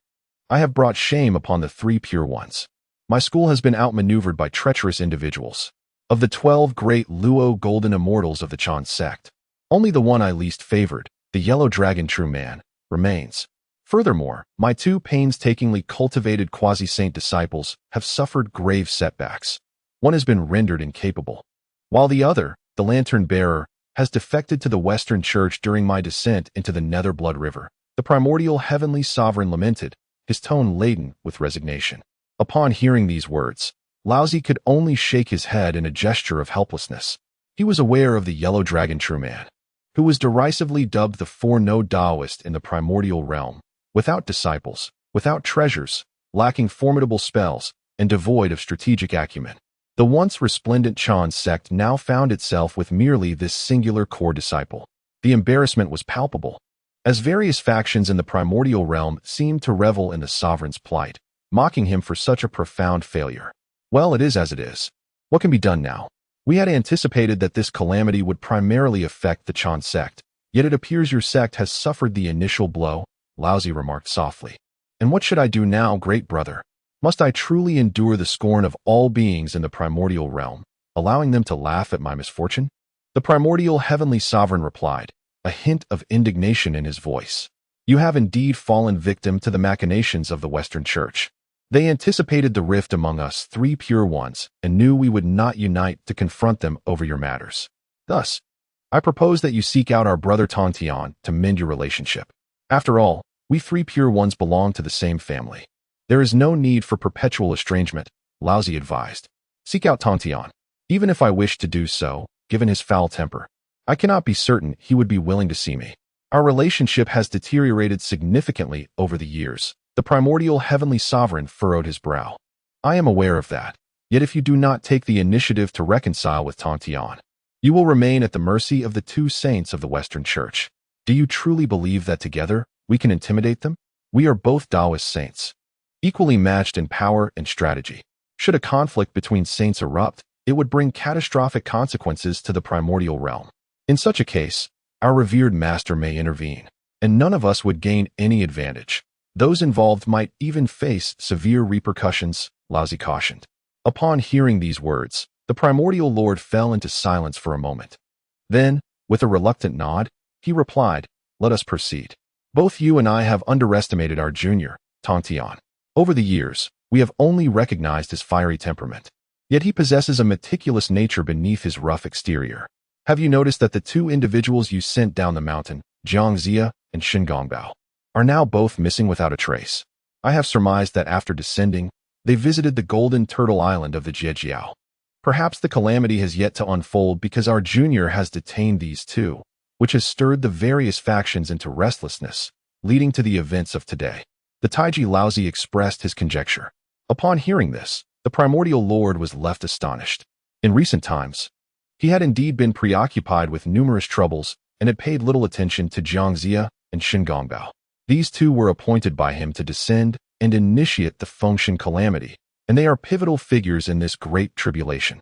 I have brought shame upon the Three Pure Ones. My school has been outmaneuvered by treacherous individuals. Of the 12 great Luo golden immortals of the Chan sect, only the one I least favored, the Yellow Dragon True Man, remains. Furthermore, my two painstakingly cultivated quasi-saint disciples have suffered grave setbacks. One has been rendered incapable, while the other, the Lantern-bearer, has defected to the Western Church during my descent into the Nether Blood River. The primordial heavenly sovereign lamented, his tone laden with resignation. Upon hearing these words, Laozi could only shake his head in a gesture of helplessness. He was aware of the Yellow Dragon True Man, who was derisively dubbed the four-node Taoist in the primordial realm, without disciples, without treasures, lacking formidable spells, and devoid of strategic acumen. The once resplendent Chan sect now found itself with merely this singular core disciple. The embarrassment was palpable, as various factions in the primordial realm seemed to revel in the sovereign's plight, mocking him for such a profound failure. Well, it is as it is. What can be done now? We had anticipated that this calamity would primarily affect the Chan sect, yet it appears your sect has suffered the initial blow, Laozi remarked softly. And what should I do now, great brother? Must I truly endure the scorn of all beings in the primordial realm, allowing them to laugh at my misfortune? The primordial heavenly sovereign replied, a hint of indignation in his voice. You have indeed fallen victim to the machinations of the Western Church. They anticipated the rift among us Three Pure Ones and knew we would not unite to confront them over your matters. Thus, I propose that you seek out our brother Tontian to mend your relationship. After all, we Three Pure Ones belong to the same family. There is no need for perpetual estrangement, Laozi advised. Seek out Tontian. Even if I wished to do so, given his foul temper, I cannot be certain he would be willing to see me. Our relationship has deteriorated significantly over the years. The primordial heavenly sovereign furrowed his brow. I am aware of that, yet if you do not take the initiative to reconcile with Tontian, you will remain at the mercy of the two saints of the Western Church. Do you truly believe that together we can intimidate them? We are both Taoist saints, equally matched in power and strategy. Should a conflict between saints erupt, it would bring catastrophic consequences to the primordial realm. In such a case, our revered master may intervene, and none of us would gain any advantage. Those involved might even face severe repercussions, Laozi cautioned. Upon hearing these words, the primordial lord fell into silence for a moment. Then, with a reluctant nod, he replied, let us proceed. Both you and I have underestimated our junior, Tontian. Over the years, we have only recognized his fiery temperament. Yet he possesses a meticulous nature beneath his rough exterior. Have you noticed that the two individuals you sent down the mountain, Jiang Zia and Shingongbao, are now both missing without a trace? I have surmised that after descending, they visited the golden turtle island of the Jiejiao. Perhaps the calamity has yet to unfold because our junior has detained these two, which has stirred the various factions into restlessness, leading to the events of today. The Taiji Laozi expressed his conjecture. Upon hearing this, the primordial lord was left astonished. In recent times, he had indeed been preoccupied with numerous troubles and had paid little attention to Jiang Zia and Shingongbao. These two were appointed by him to descend and initiate the Fengshen calamity, and they are pivotal figures in this great tribulation.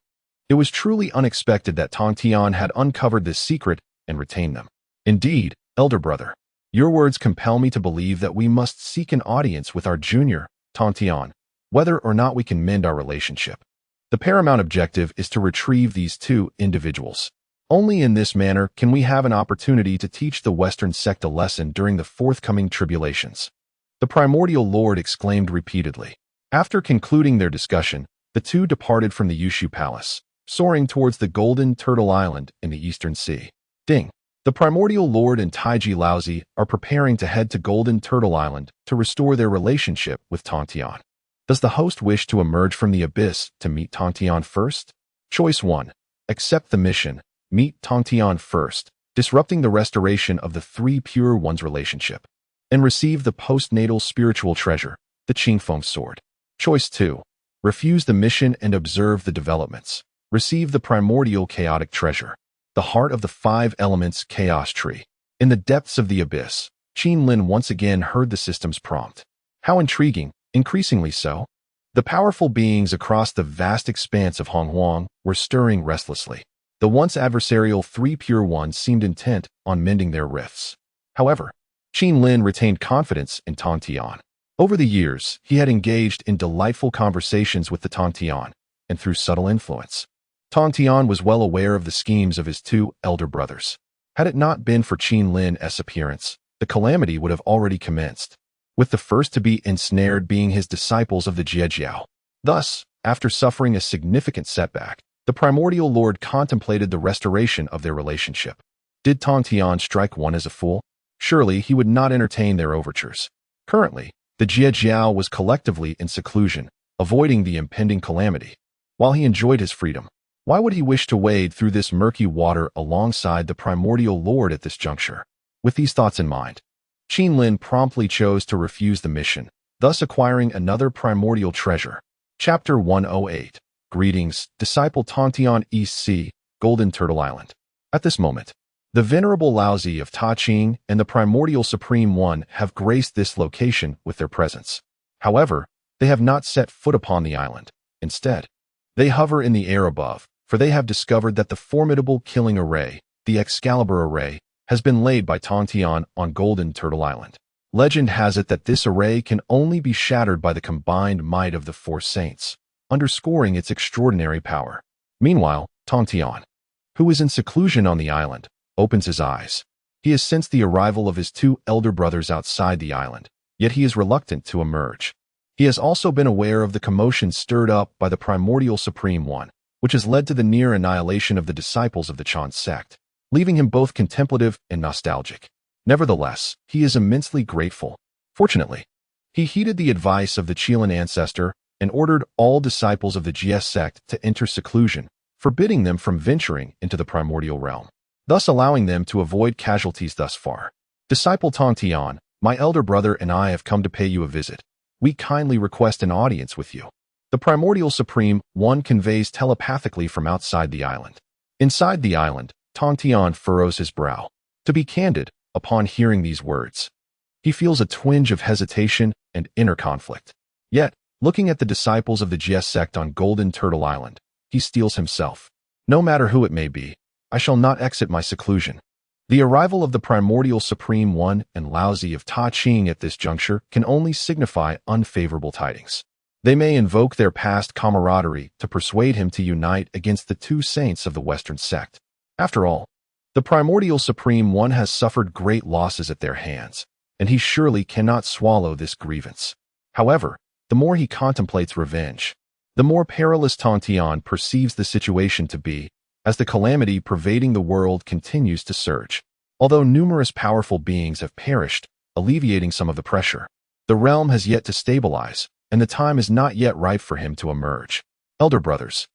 It was truly unexpected that Tontian had uncovered this secret and retained them. Indeed, elder brother, your words compel me to believe that we must seek an audience with our junior, Tontian, whether or not we can mend our relationship. The paramount objective is to retrieve these two individuals. Only in this manner can we have an opportunity to teach the Western sect a lesson during the forthcoming tribulations. The primordial lord exclaimed repeatedly. After concluding their discussion, the two departed from the Yushu Palace, soaring towards the Golden Turtle Island in the Eastern Sea. Ding! The primordial lord and Taiji Laozi are preparing to head to Golden Turtle Island to restore their relationship with Tontian. Does the host wish to emerge from the abyss to meet Tontian first? Choice 1. Accept the mission. Meet Tontian first. disrupting the restoration of the three pure ones' relationship, and receive the postnatal spiritual treasure, the Qingfeng sword. Choice 2. Refuse the mission and observe the developments. Receive the primordial chaotic treasure, the heart of the five elements chaos tree. In the depths of the abyss, Qin Lin once again heard the system's prompt. How intriguing, increasingly so. The powerful beings across the vast expanse of Honghuang were stirring restlessly. The once adversarial three pure ones seemed intent on mending their rifts. However, Qin Lin retained confidence in Tang Tian. Over the years, he had engaged in delightful conversations with the Tang Tian, and through subtle influence, Tang Tian was well aware of the schemes of his two elder brothers. Had it not been for Qin Lin's appearance, the calamity would have already commenced, with the first to be ensnared being his disciples of the Jiejiao. Thus, after suffering a significant setback, the primordial lord contemplated the restoration of their relationship. Did Tang Tian strike one as a fool? Surely he would not entertain their overtures. Currently, the Jiejiao was collectively in seclusion, avoiding the impending calamity. While he enjoyed his freedom, why would he wish to wade through this murky water alongside the primordial lord at this juncture? With these thoughts in mind, Qin Lin promptly chose to refuse the mission, thus acquiring another primordial treasure. Chapter 108. Greetings, disciple Tang Tian East Sea, Golden Turtle Island. At this moment, the venerable Laozi of Ta Ching and the primordial Supreme One have graced this location with their presence. However, they have not set foot upon the island. Instead, they hover in the air above, for they have discovered that the formidable killing array, the Excalibur array, has been laid by Tang Tian on Golden Turtle Island. Legend has it that this array can only be shattered by the combined might of the four saints, underscoring its extraordinary power. Meanwhile, Tang Tian, who is in seclusion on the island, opens his eyes. He has sensed the arrival of his two elder brothers outside the island, yet he is reluctant to emerge. He has also been aware of the commotion stirred up by the primordial Supreme One, which has led to the near annihilation of the disciples of the Chan sect, leaving him both contemplative and nostalgic. Nevertheless, he is immensely grateful. Fortunately, he heeded the advice of the Qilin ancestor and ordered all disciples of the GS sect to enter seclusion, forbidding them from venturing into the primordial realm, thus allowing them to avoid casualties thus far. Disciple Tang Tian, my elder brother and I have come to pay you a visit. We kindly request an audience with you. The primordial Supreme One conveys telepathically from outside the island. Inside the island, Tang Tian furrows his brow. To be candid, upon hearing these words, he feels a twinge of hesitation and inner conflict. Yet, looking at the disciples of the GS sect on Golden Turtle Island, he steels himself. No matter who it may be, I shall not exit my seclusion. The arrival of the primordial Supreme One and Laozi of Ta Ching at this juncture can only signify unfavorable tidings. They may invoke their past camaraderie to persuade him to unite against the two saints of the Western sect. After all, the primordial Supreme One has suffered great losses at their hands, and he surely cannot swallow this grievance. However, the more he contemplates revenge, the more perilous Tang Tian perceives the situation to be, as the calamity pervading the world continues to surge. Although numerous powerful beings have perished, alleviating some of the pressure, the realm has yet to stabilize, and the time is not yet ripe for him to emerge. Elder brothers,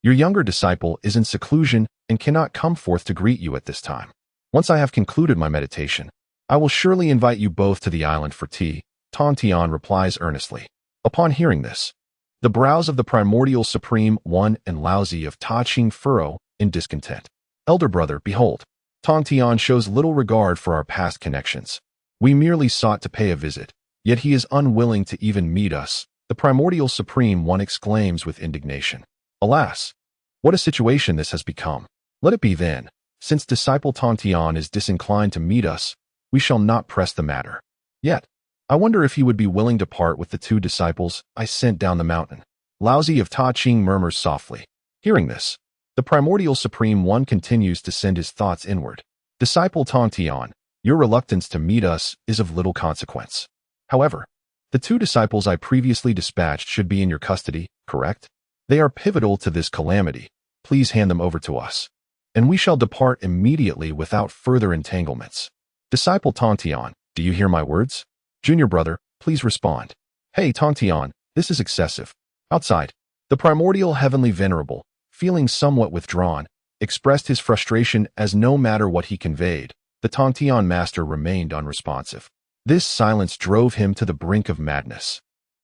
your younger disciple is in seclusion and cannot come forth to greet you at this time. Once I have concluded my meditation, I will surely invite you both to the island for tea, Tang Tian replies earnestly. Upon hearing this, the brows of the primordial Supreme One and Laozi of Ta Ching furrow in discontent. Elder brother, behold, Tang Tian shows little regard for our past connections. We merely sought to pay a visit, yet he is unwilling to even meet us, the primordial Supreme One exclaims with indignation. Alas, what a situation this has become. Let it be then, since disciple Tang Tian is disinclined to meet us, we shall not press the matter. Yet, I wonder if he would be willing to part with the two disciples I sent down the mountain. Laozi of Ta Ching murmurs softly. Hearing this, the primordial Supreme One continues to send his thoughts inward. Disciple Tang Tian, your reluctance to meet us is of little consequence. However, the two disciples I previously dispatched should be in your custody, correct? They are pivotal to this calamity. Please hand them over to us, and we shall depart immediately without further entanglements. Disciple Tang Tian, do you hear my words? Junior brother, please respond. Hey Tang Tian, this is excessive. Outside, the primordial heavenly venerable, feeling somewhat withdrawn, expressed his frustration as no matter what he conveyed, the Tongtian master remained unresponsive. This silence drove him to the brink of madness.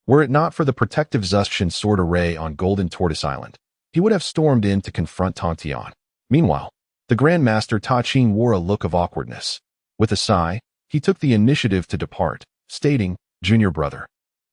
Were it not for the protective Zushan sword array on Golden Tortoise Island, he would have stormed in to confront Tongtian. Meanwhile, the Grand Master Ta Ching wore a look of awkwardness. With a sigh, he took the initiative to depart, stating, "Junior brother,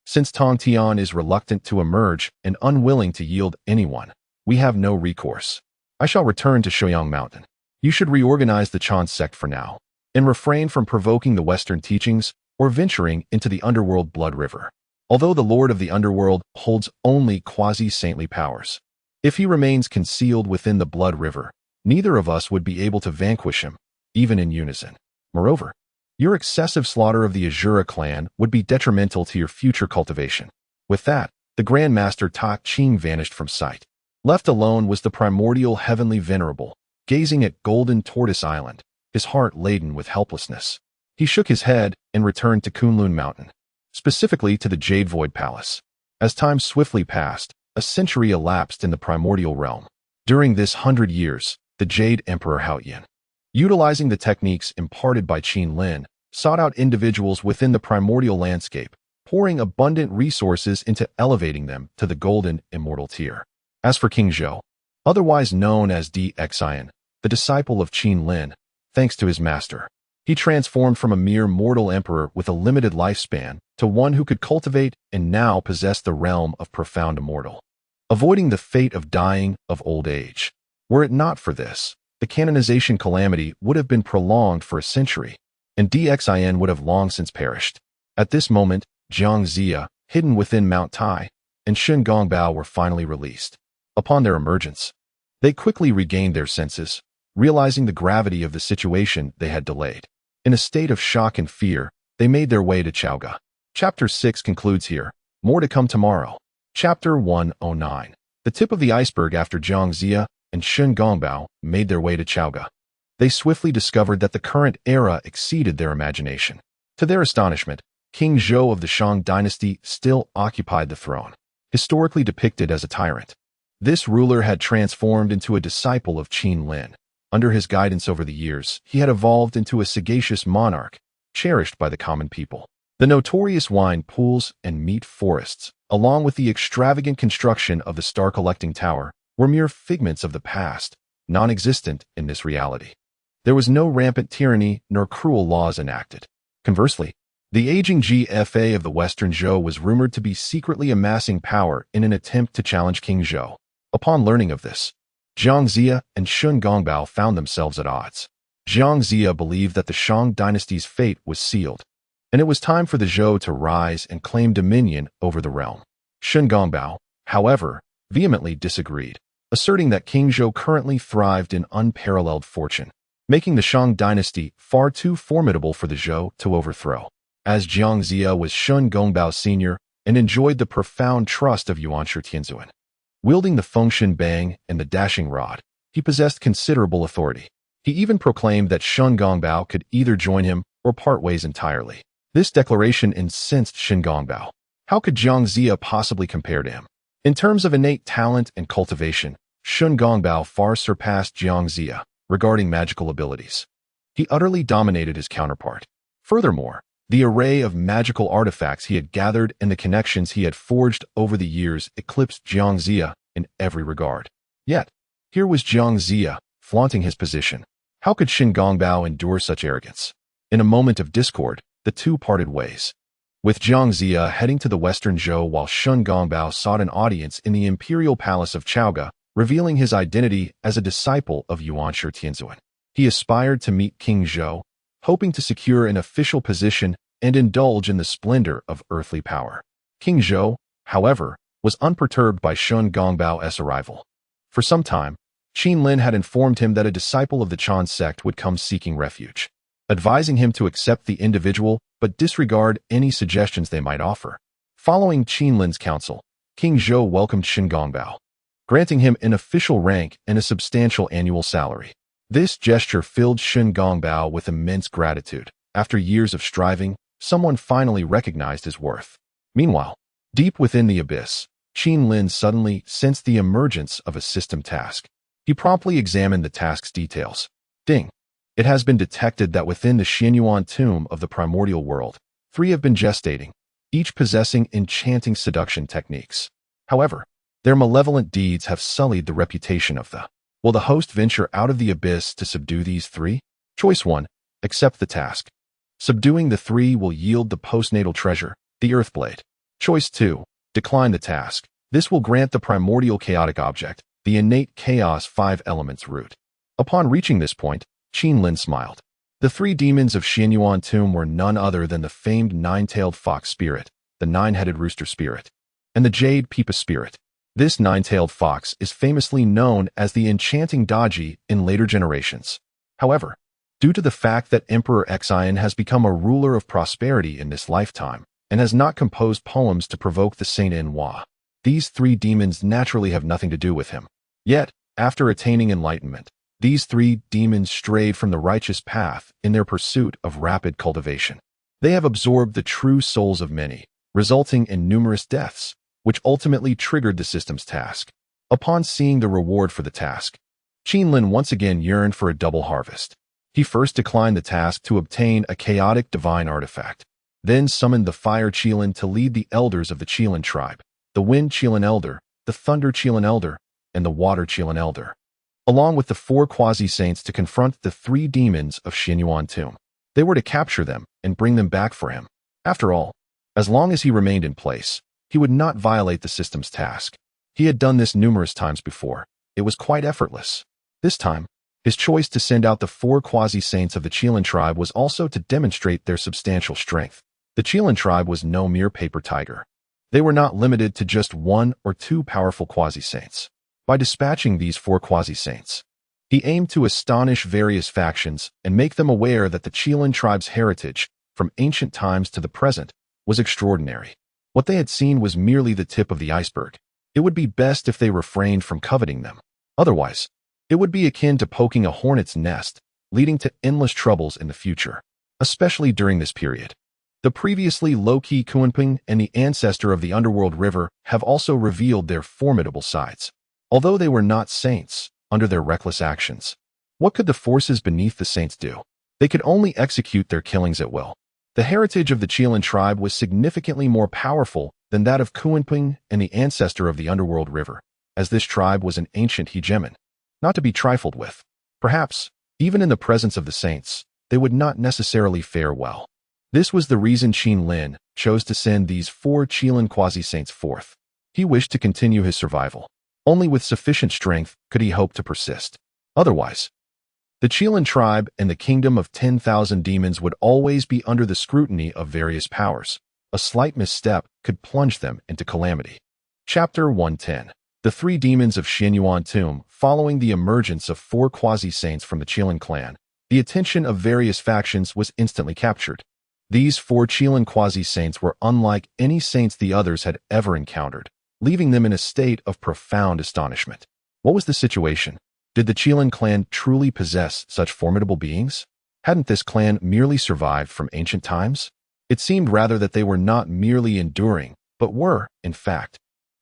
since Tongtian is reluctant to emerge and unwilling to yield anyone, we have no recourse. I shall return to Shouyang Mountain. You should reorganize the Chan sect for now, and refrain from provoking the Western teachings or venturing into the underworld Blood River. Although the Lord of the Underworld holds only quasi-saintly powers, if he remains concealed within the Blood River, neither of us would be able to vanquish him, even in unison. Moreover, your excessive slaughter of the Azura clan would be detrimental to your future cultivation." With that, the Grand Master Ta Ching vanished from sight. Left alone was the primordial heavenly venerable, gazing at Golden Tortoise Island, his heart laden with helplessness. He shook his head and returned to Kunlun Mountain, specifically to the Jade Void Palace. As time swiftly passed, a century elapsed in the primordial realm. During this 100 years, the Jade Emperor Haoyan, utilizing the techniques imparted by Qin Lin, sought out individuals within the primordial landscape, pouring abundant resources into elevating them to the golden immortal tier. As for King Zhou, otherwise known as Xian, the disciple of Qin Lin, thanks to his master, he transformed from a mere mortal emperor with a limited lifespan to one who could cultivate and now possess the realm of profound immortal, avoiding the fate of dying of old age. Were it not for this, the canonization calamity would have been prolonged for a century, and Xian would have long since perished. At this moment, Jiang Zia, hidden within Mount Tai, and Shen Gongbao were finally released. Upon their emergence, they quickly regained their senses, realizing the gravity of the situation they had delayed. In a state of shock and fear, they made their way to Chaoga. Chapter 6 concludes here. More to come tomorrow. Chapter 109. The tip of the iceberg. After Jiang Zia and Shen Gongbao made their way to Chaoga, they swiftly discovered that the current era exceeded their imagination. To their astonishment, King Zhou of the Shang dynasty still occupied the throne, historically depicted as a tyrant. This ruler had transformed into a disciple of Qin Lin. Under his guidance over the years, he had evolved into a sagacious monarch, cherished by the common people. The notorious wine pools and meat forests, along with the extravagant construction of the star-collecting tower, were mere figments of the past, non-existent in this reality. There was no rampant tyranny nor cruel laws enacted. Conversely, the aging GFA of the Western Zhou was rumored to be secretly amassing power in an attempt to challenge King Zhou. Upon learning of this, Jiang Zia and Shen Gongbao found themselves at odds. Jiang Zia believed that the Shang dynasty's fate was sealed, and it was time for the Zhou to rise and claim dominion over the realm. Shen Gongbao, however, vehemently disagreed, asserting that King Zhou currently thrived in unparalleled fortune, making the Shang dynasty far too formidable for the Zhou to overthrow. As Jiang Zia was Shen Gongbao Sr. and enjoyed the profound trust of Yuanshi Tianzuan. Wielding the Fengshen Bang and the Dashing Rod, he possessed considerable authority. He even proclaimed that Shen Gongbao could either join him or part ways entirely. This declaration incensed Shen Gongbao. How could Jiang Zia possibly compare to him? In terms of innate talent and cultivation, Shen Gongbao far surpassed Jiang Zia regarding magical abilities. He utterly dominated his counterpart. Furthermore, the array of magical artifacts he had gathered and the connections he had forged over the years eclipsed Jiang Zia in every regard. Yet, here was Jiang Zia, flaunting his position. How could Shen Gongbao endure such arrogance? In a moment of discord, the two parted ways, with Jiang Zia heading to the Western Zhou while Shen Gongbao sought an audience in the imperial palace of Chaoga, revealing his identity as a disciple of Yuanshi Tianzuan. He aspired to meet King Zhou, hoping to secure an official position and indulge in the splendor of earthly power. King Zhou, however, was unperturbed by Shen Gongbao's arrival. For some time, Qin Lin had informed him that a disciple of the Chan sect would come seeking refuge, advising him to accept the individual but disregard any suggestions they might offer. Following Qin Lin's counsel, King Zhou welcomed Shen Gongbao, granting him an official rank and a substantial annual salary. This gesture filled Shen Gongbao with immense gratitude. After years of striving, someone finally recognized his worth. Meanwhile, deep within the abyss, Qin Lin suddenly sensed the emergence of a system task. He promptly examined the task's details. Ding! It has been detected that within the Xianyuan tomb of the primordial world, 3 have been gestating, each possessing enchanting seduction techniques. However, their malevolent deeds have sullied the reputation of the. Will the host venture out of the abyss to subdue these 3? Choice 1. Accept the task. Subduing the 3 will yield the postnatal treasure, the Earthblade. Choice 2. Decline the task. This will grant the primordial chaotic object, the innate chaos 5 elements root. Upon reaching this point, Qinlin smiled. The 3 demons of Xianyuan tomb were none other than the famed 9-tailed fox spirit, the 9-headed rooster spirit, and the jade pipa spirit. This 9-tailed fox is famously known as the enchanting Daji in later generations. However, due to the fact that Emperor Xian has become a ruler of prosperity in this lifetime and has not composed poems to provoke the Saint Enoi, these 3 demons naturally have nothing to do with him. Yet, after attaining enlightenment, these 3 demons strayed from the righteous path in their pursuit of rapid cultivation. They have absorbed the true souls of many, resulting in numerous deaths, which ultimately triggered the system's task. Upon seeing the reward for the task, Qinlin once again yearned for a double harvest. He first declined the task to obtain a chaotic divine artifact, then summoned the Fire Qilin to lead the elders of the Qilin tribe, the Wind Qilin Elder, the Thunder Qilin Elder, and the Water Qilin Elder, along with the 4 quasi-saints to confront the 3 demons of Xianyuan tomb. They were to capture them and bring them back for him. After all, as long as he remained in place, he would not violate the system's task. He had done this numerous times before. It was quite effortless. This time, his choice to send out the 4 quasi-saints of the Qilin tribe was also to demonstrate their substantial strength. The Qilin tribe was no mere paper tiger. They were not limited to just 1 or 2 powerful quasi-saints. By dispatching these 4 quasi-saints, he aimed to astonish various factions and make them aware that the Qilin tribe's heritage, from ancient times to the present, was extraordinary. What they had seen was merely the tip of the iceberg. It would be best if they refrained from coveting them. Otherwise, it would be akin to poking a hornet's nest, leading to endless troubles in the future, especially during this period. The previously low-key Kunping and the ancestor of the underworld river have also revealed their formidable sides. Although they were not saints, under their reckless actions, what could the forces beneath the saints do? They could only execute their killings at will. The heritage of the Qilin tribe was significantly more powerful than that of Kunping and the ancestor of the underworld river, as this tribe was an ancient hegemon, not to be trifled with. Perhaps, even in the presence of the saints, they would not necessarily fare well. This was the reason Qinlin chose to send these 4 Qilin quasi-saints forth. He wished to continue his survival. Only with sufficient strength could he hope to persist. Otherwise, the Qilin tribe and the kingdom of 10,000 demons would always be under the scrutiny of various powers. A slight misstep could plunge them into calamity. Chapter 110. The 3 demons of Xianyuan tomb. Following the emergence of 4 quasi-saints from the Qilin clan, the attention of various factions was instantly captured. These 4 Qilin quasi-saints were unlike any saints the others had ever encountered, leaving them in a state of profound astonishment. What was the situation? Did the Qilin clan truly possess such formidable beings? Hadn't this clan merely survived from ancient times? It seemed rather that they were not merely enduring, but were, in fact,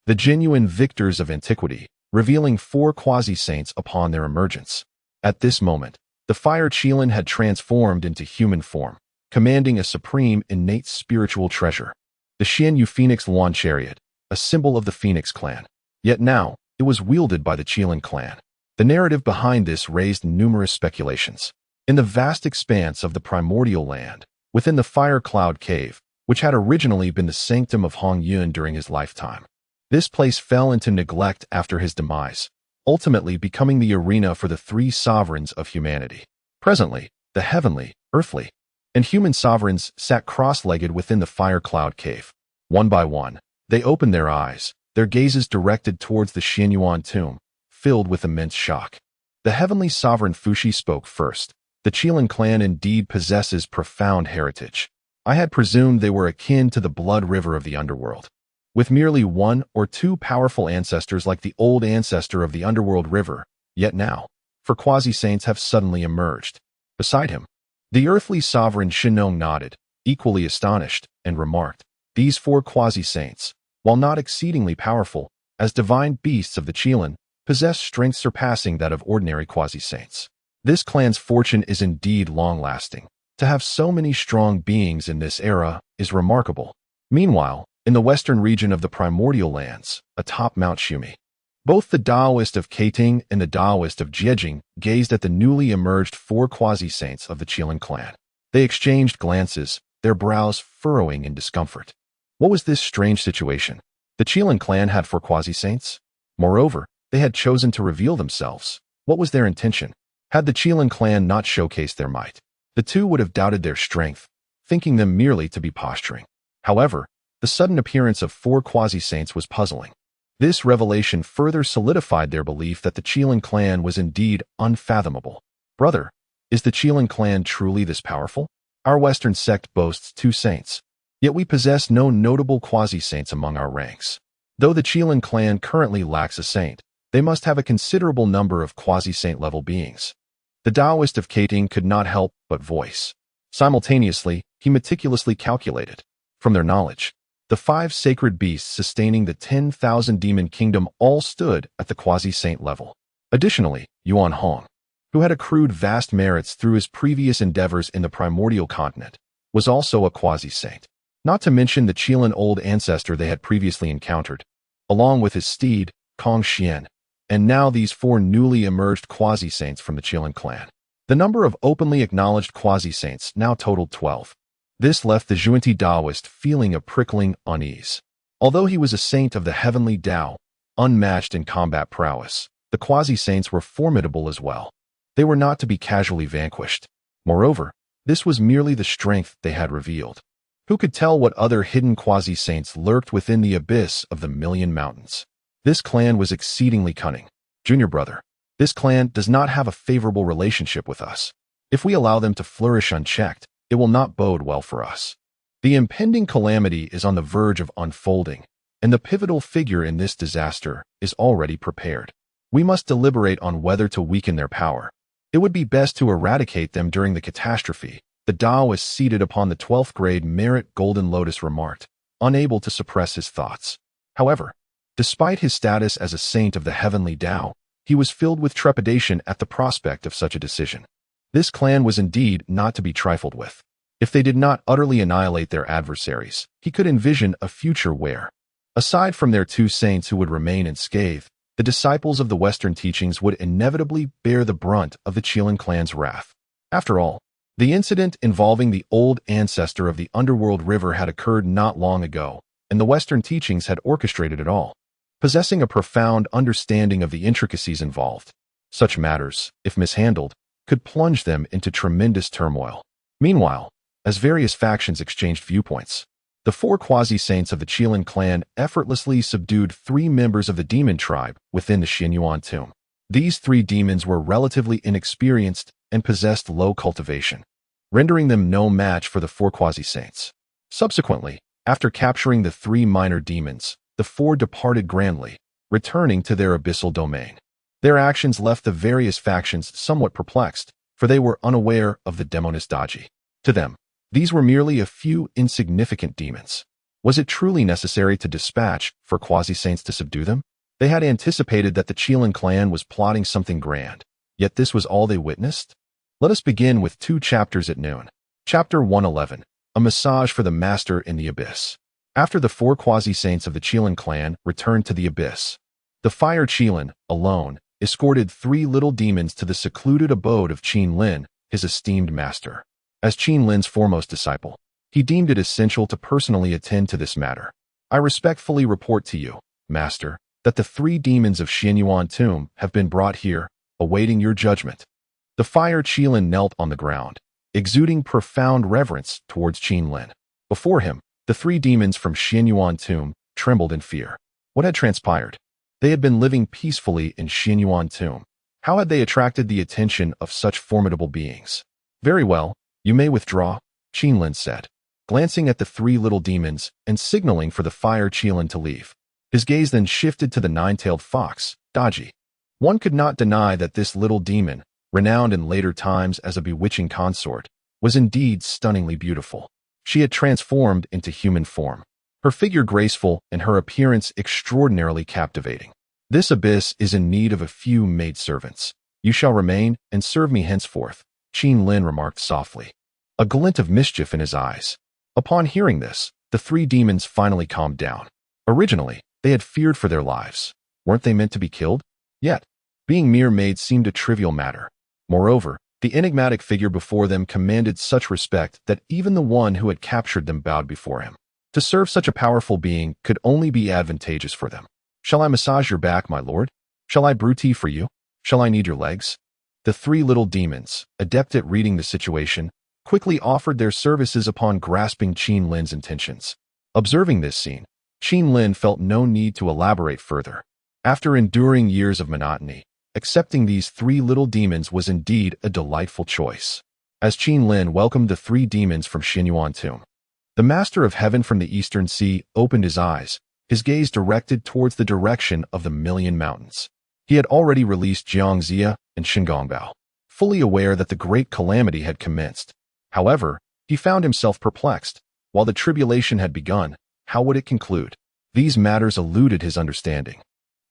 the genuine victors of antiquity, revealing 4 quasi-saints upon their emergence. At this moment, the Fire Qilin had transformed into human form, commanding a supreme innate spiritual treasure, the Xianyu Phoenix Lawn Chariot, a symbol of the Phoenix clan. Yet now, it was wielded by the Qilin clan. The narrative behind this raised numerous speculations. In the vast expanse of the primordial land, within the Fire Cloud Cave, which had originally been the sanctum of Hong Yun during his lifetime, this place fell into neglect after his demise, ultimately becoming the arena for the 3 sovereigns of humanity. Presently, the heavenly, earthly, and human sovereigns sat cross-legged within the Fire Cloud Cave. One by one, they opened their eyes, their gazes directed towards the Xianyuan tomb, filled with immense shock. The heavenly sovereign Fuxi spoke first. The Qilin clan indeed possesses profound heritage. I had presumed they were akin to the blood river of the underworld, with merely 1 or 2 powerful ancestors like the old ancestor of the underworld river. Yet now, 4 quasi-saints have suddenly emerged. Beside him, the earthly sovereign Shinong nodded, equally astonished, and remarked, "These 4 quasi-saints, while not exceedingly powerful, as divine beasts of the Qilin, possess strength surpassing that of ordinary quasi-saints. This clan's fortune is indeed long-lasting. To have so many strong beings in this era is remarkable. Meanwhile, in the western region of the primordial lands, atop Mount Shumi, both the Taoist of Kirin and the Taoist of Jiejing gazed at the newly emerged 4 quasi-saints of the Qilin clan. They exchanged glances, their brows furrowing in discomfort. What was this strange situation? The Qilin clan had 4 quasi-saints. Moreover, they had chosen to reveal themselves. What was their intention? Had the Qilin clan not showcased their might, the two would have doubted their strength, thinking them merely to be posturing. However, the sudden appearance of 4 quasi-saints was puzzling. This revelation further solidified their belief that the Qilin clan was indeed unfathomable. Brother, is the Qilin clan truly this powerful? Our Western sect boasts 2 saints, yet we possess no notable quasi-saints among our ranks. Though the Qilin clan currently lacks a saint, they must have a considerable number of quasi-saint level beings. The Taoist of Kirin could not help but voice. Simultaneously, he meticulously calculated. From their knowledge, the 5 sacred beasts sustaining the 10,000 demon kingdom all stood at the quasi-saint level. Additionally, Yuan Hong, who had accrued vast merits through his previous endeavors in the primordial continent, was also a quasi-saint. Not to mention the Qilin old ancestor they had previously encountered, along with his steed, Kong Xian, and now these 4 newly emerged quasi-saints from the Qilin clan. The number of openly acknowledged quasi-saints now totaled 12. This left the Zhuanti Taoist feeling a prickling unease. Although he was a saint of the heavenly Tao, unmatched in combat prowess, the quasi-saints were formidable as well. They were not to be casually vanquished. Moreover, this was merely the strength they had revealed. Who could tell what other hidden quasi-saints lurked within the abyss of the Million Mountains? This clan was exceedingly cunning. Junior brother, this clan does not have a favorable relationship with us. If we allow them to flourish unchecked, it will not bode well for us. The impending calamity is on the verge of unfolding, and the pivotal figure in this disaster is already prepared. We must deliberate on whether to weaken their power. It would be best to eradicate them during the catastrophe, the Taoist seated upon the 12th grade merit Golden Lotus remarked, unable to suppress his thoughts. However, despite his status as a saint of the heavenly Tao, he was filled with trepidation at the prospect of such a decision. This clan was indeed not to be trifled with. If they did not utterly annihilate their adversaries, he could envision a future where, aside from their 2 saints who would remain unscathed, the disciples of the Western teachings would inevitably bear the brunt of the Qilin clan's wrath. After all, the incident involving the old ancestor of the underworld river had occurred not long ago, and the Western teachings had orchestrated it all. Possessing a profound understanding of the intricacies involved, such matters, if mishandled, could plunge them into tremendous turmoil. Meanwhile, as various factions exchanged viewpoints, the 4 quasi-saints of the Qilin clan effortlessly subdued 3 members of the demon tribe within the Xianyuan tomb. These 3 demons were relatively inexperienced and possessed low cultivation, rendering them no match for the 4 quasi-saints. Subsequently, after capturing the 3 minor demons, the 4 departed grandly, returning to their abyssal domain. Their actions left the various factions somewhat perplexed, for they were unaware of the demoness Daji. To them, these were merely a few insignificant demons. Was it truly necessary to dispatch 4 quasi-saints to subdue them? They had anticipated that the Qilin clan was plotting something grand, yet this was all they witnessed? Let us begin with 2 chapters at noon. Chapter 111, A Massage for the Master in the Abyss. After the 4 quasi-saints of the Qilin clan returned to the abyss, the Fire Qilin, alone, escorted 3 little demons to the secluded abode of Qin Lin, his esteemed master. As Qin Lin's foremost disciple, he deemed it essential to personally attend to this matter. I respectfully report to you, master, that the 3 demons of Xianyuan tomb have been brought here, awaiting your judgment. The Fire Qilin knelt on the ground, exuding profound reverence towards Qin Lin. Before him, the 3 demons from Xianyuan tomb trembled in fear. What had transpired? They had been living peacefully in Xianyuan tomb. How had they attracted the attention of such formidable beings? Very well, you may withdraw, Qin Lin said, glancing at the 3 little demons and signaling for the Fire Qilin to leave. His gaze then shifted to the 9-tailed fox, Daji. One could not deny that this little demon, renowned in later times as a bewitching consort, was indeed stunningly beautiful. She had transformed into human form, her figure graceful and her appearance extraordinarily captivating. This abyss is in need of a few maidservants. You shall remain and serve me henceforth, Qin Lin remarked softly, a glint of mischief in his eyes. Upon hearing this, the three demons finally calmed down. Originally, they had feared for their lives. Weren't they meant to be killed? Yet, being mere maids seemed a trivial matter. Moreover, the enigmatic figure before them commanded such respect that even the one who had captured them bowed before him. To serve such a powerful being could only be advantageous for them. Shall I massage your back, my lord? Shall I brew tea for you? Shall I knead your legs? The three little demons, adept at reading the situation, quickly offered their services upon grasping Qin Lin's intentions. Observing this scene, Qin Lin felt no need to elaborate further. After enduring years of monotony, accepting these three little demons was indeed a delightful choice. As Qin Lin welcomed the three demons from Xinyuan tomb, the Master of Heaven from the Eastern Sea opened his eyes, his gaze directed towards the direction of the Million Mountains. He had already released Jiangxia and Shingongbao, fully aware that the great calamity had commenced. However, he found himself perplexed. While the tribulation had begun, how would it conclude? These matters eluded his understanding,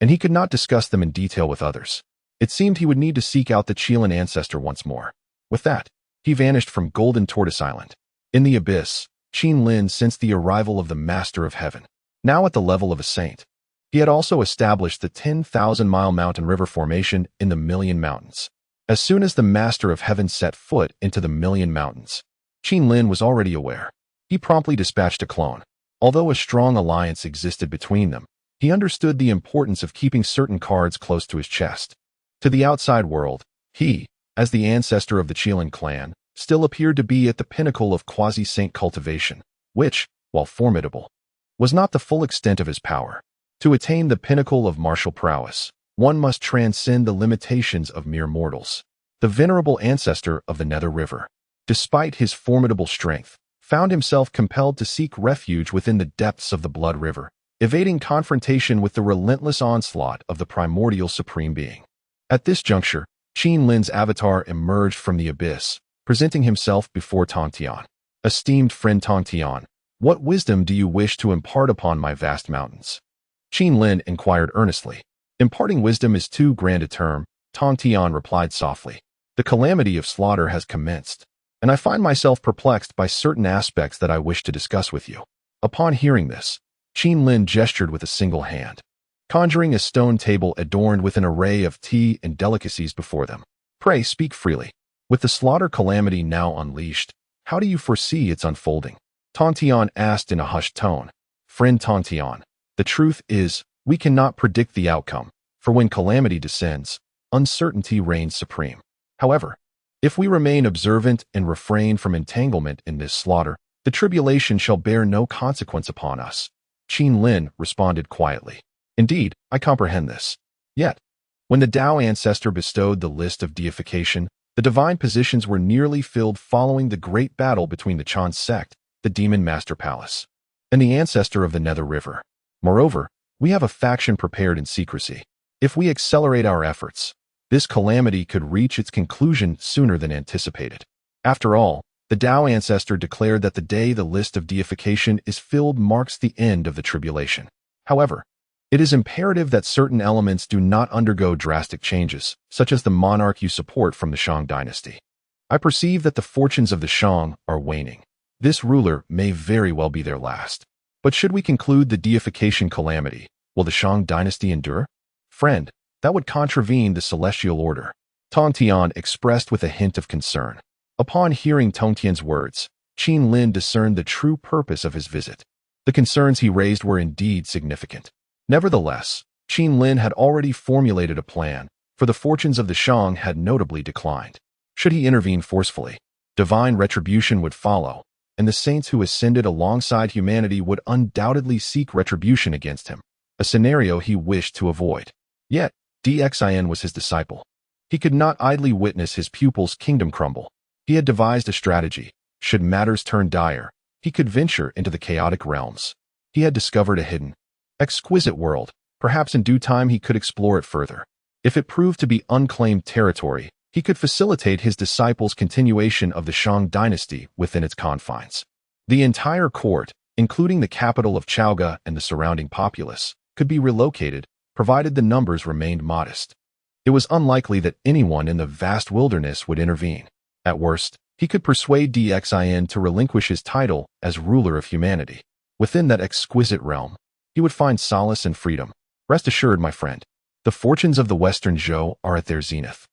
and he could not discuss them in detail with others. It seemed he would need to seek out the Qilin ancestor once more. With that, he vanished from Golden Tortoise Island. In the abyss, Qin Lin sensed the arrival of the Master of Heaven, now at the level of a saint. He had also established the 10,000-mile mountain river formation in the Million Mountains. As soon as the Master of Heaven set foot into the Million Mountains, Qin Lin was already aware. He promptly dispatched a clone. Although a strong alliance existed between them, he understood the importance of keeping certain cards close to his chest. To the outside world, he, as the ancestor of the Qilin clan, still appeared to be at the pinnacle of quasi-saint cultivation, which, while formidable, was not the full extent of his power. To attain the pinnacle of martial prowess, one must transcend the limitations of mere mortals. The venerable ancestor of the Nether River, despite his formidable strength, found himself compelled to seek refuge within the depths of the Blood River, evading confrontation with the relentless onslaught of the primordial Supreme Being. At this juncture, Qin Lin's avatar emerged from the abyss, presenting himself before Tongtian. Esteemed friend Tongtian, what wisdom do you wish to impart upon my vast mountains? Qin Lin inquired earnestly. Imparting wisdom is too grand a term, Tongtian replied softly. The calamity of slaughter has commenced, and I find myself perplexed by certain aspects that I wish to discuss with you. Upon hearing this, Qin Lin gestured with a single hand, conjuring a stone table adorned with an array of tea and delicacies before them. Pray speak freely. With the slaughter calamity now unleashed, how do you foresee its unfolding? Tongtian asked in a hushed tone. Friend Tongtian, the truth is, we cannot predict the outcome, for when calamity descends, uncertainty reigns supreme. However, if we remain observant and refrain from entanglement in this slaughter, the tribulation shall bear no consequence upon us. Qin Lin responded quietly. Indeed, I comprehend this. Yet, when the Tao ancestor bestowed the list of deification, the divine positions were nearly filled following the great battle between the Chan sect, the Demon Master Palace, and the ancestor of the Nether River. Moreover, we have a faction prepared in secrecy. If we accelerate our efforts, this calamity could reach its conclusion sooner than anticipated. After all, the Tao ancestor declared that the day the list of deification is filled marks the end of the tribulation. However, it is imperative that certain elements do not undergo drastic changes, such as the monarch you support from the Shang dynasty. I perceive that the fortunes of the Shang are waning. This ruler may very well be their last. But should we conclude the deification calamity, will the Shang dynasty endure? Friend, that would contravene the celestial order, Tongtian expressed with a hint of concern. Upon hearing Tongtian's words, Qin Lin discerned the true purpose of his visit. The concerns he raised were indeed significant. Nevertheless, Qin Lin had already formulated a plan, for the fortunes of the Shang had notably declined. Should he intervene forcefully, divine retribution would follow, and the saints who ascended alongside humanity would undoubtedly seek retribution against him, a scenario he wished to avoid. Yet, Dxin was his disciple. He could not idly witness his pupil's kingdom crumble. He had devised a strategy. Should matters turn dire, he could venture into the chaotic realms. He had discovered a hidden, exquisite world. Perhaps in due time he could explore it further. If it proved to be unclaimed territory, he could facilitate his disciples' continuation of the Shang dynasty within its confines. The entire court, including the capital of Chaoga and the surrounding populace, could be relocated, provided the numbers remained modest. It was unlikely that anyone in the vast wilderness would intervene. At worst, he could persuade Xin to relinquish his title as ruler of humanity. Within that exquisite realm, he would find solace and freedom. Rest assured, my friend, the fortunes of the Western Zhou are at their zenith,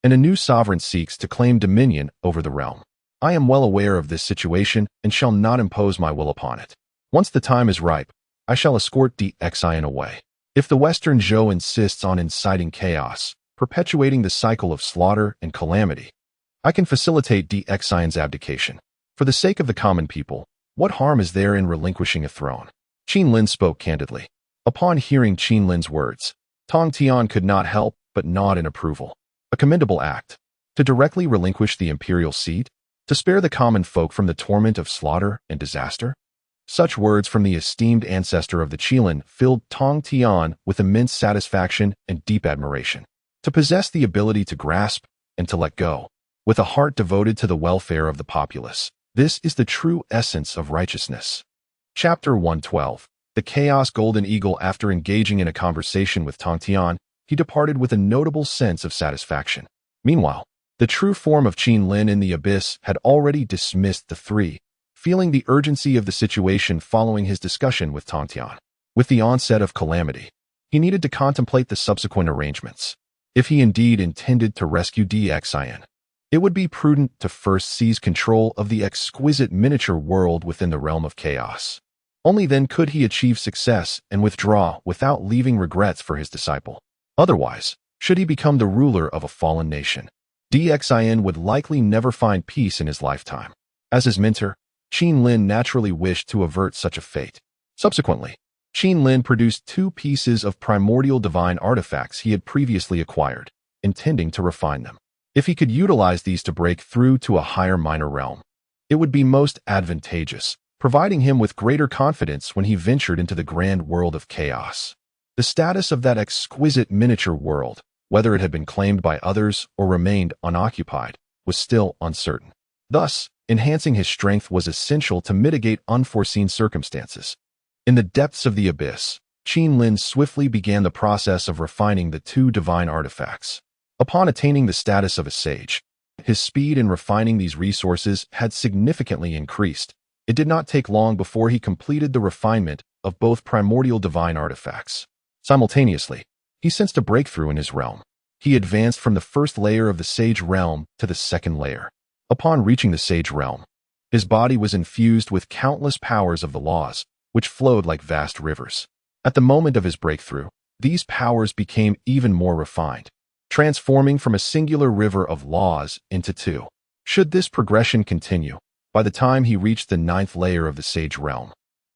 and a new sovereign seeks to claim dominion over the realm. I am well aware of this situation and shall not impose my will upon it. Once the time is ripe, I shall escort Xin away. If the Western Zhou insists on inciting chaos, perpetuating the cycle of slaughter and calamity, I can facilitate Xin's abdication. For the sake of the common people, what harm is there in relinquishing a throne? Qin Lin spoke candidly. Upon hearing Qin Lin's words, Tong Tian could not help but nod in approval. A commendable act. To directly relinquish the imperial seat? To spare the common folk from the torment of slaughter and disaster? Such words from the esteemed ancestor of the Qilin filled Tong Tian with immense satisfaction and deep admiration. To possess the ability to grasp and to let go, with a heart devoted to the welfare of the populace, this is the true essence of righteousness. Chapter 112. The Chaos Golden Eagle. After engaging in a conversation with Tong Tian, he departed with a notable sense of satisfaction. Meanwhile, the true form of Qin Lin in the abyss had already dismissed the three, feeling the urgency of the situation following his discussion with Tong Tian. With the onset of calamity, he needed to contemplate the subsequent arrangements. If he indeed intended to rescue Xin, it would be prudent to first seize control of the exquisite miniature world within the realm of chaos. Only then could he achieve success and withdraw without leaving regrets for his disciple. Otherwise, should he become the ruler of a fallen nation, Xin would likely never find peace in his lifetime. As his mentor, Qin Lin naturally wished to avert such a fate. Subsequently, Qin Lin produced 2 pieces of primordial divine artifacts he had previously acquired, intending to refine them. If he could utilize these to break through to a higher minor realm, it would be most advantageous, providing him with greater confidence when he ventured into the grand world of chaos. The status of that exquisite miniature world, whether it had been claimed by others or remained unoccupied, was still uncertain. Thus, enhancing his strength was essential to mitigate unforeseen circumstances. In the depths of the abyss, Qin Lin swiftly began the process of refining the 2 divine artifacts. Upon attaining the status of a sage, his speed in refining these resources had significantly increased. It did not take long before he completed the refinement of both primordial divine artifacts. Simultaneously, he sensed a breakthrough in his realm. He advanced from the first layer of the sage realm to the second layer. Upon reaching the sage realm, his body was infused with countless powers of the laws, which flowed like vast rivers. At the moment of his breakthrough, these powers became even more refined, transforming from a singular river of laws into 2. Should this progression continue, by the time he reached the 9th layer of the sage realm,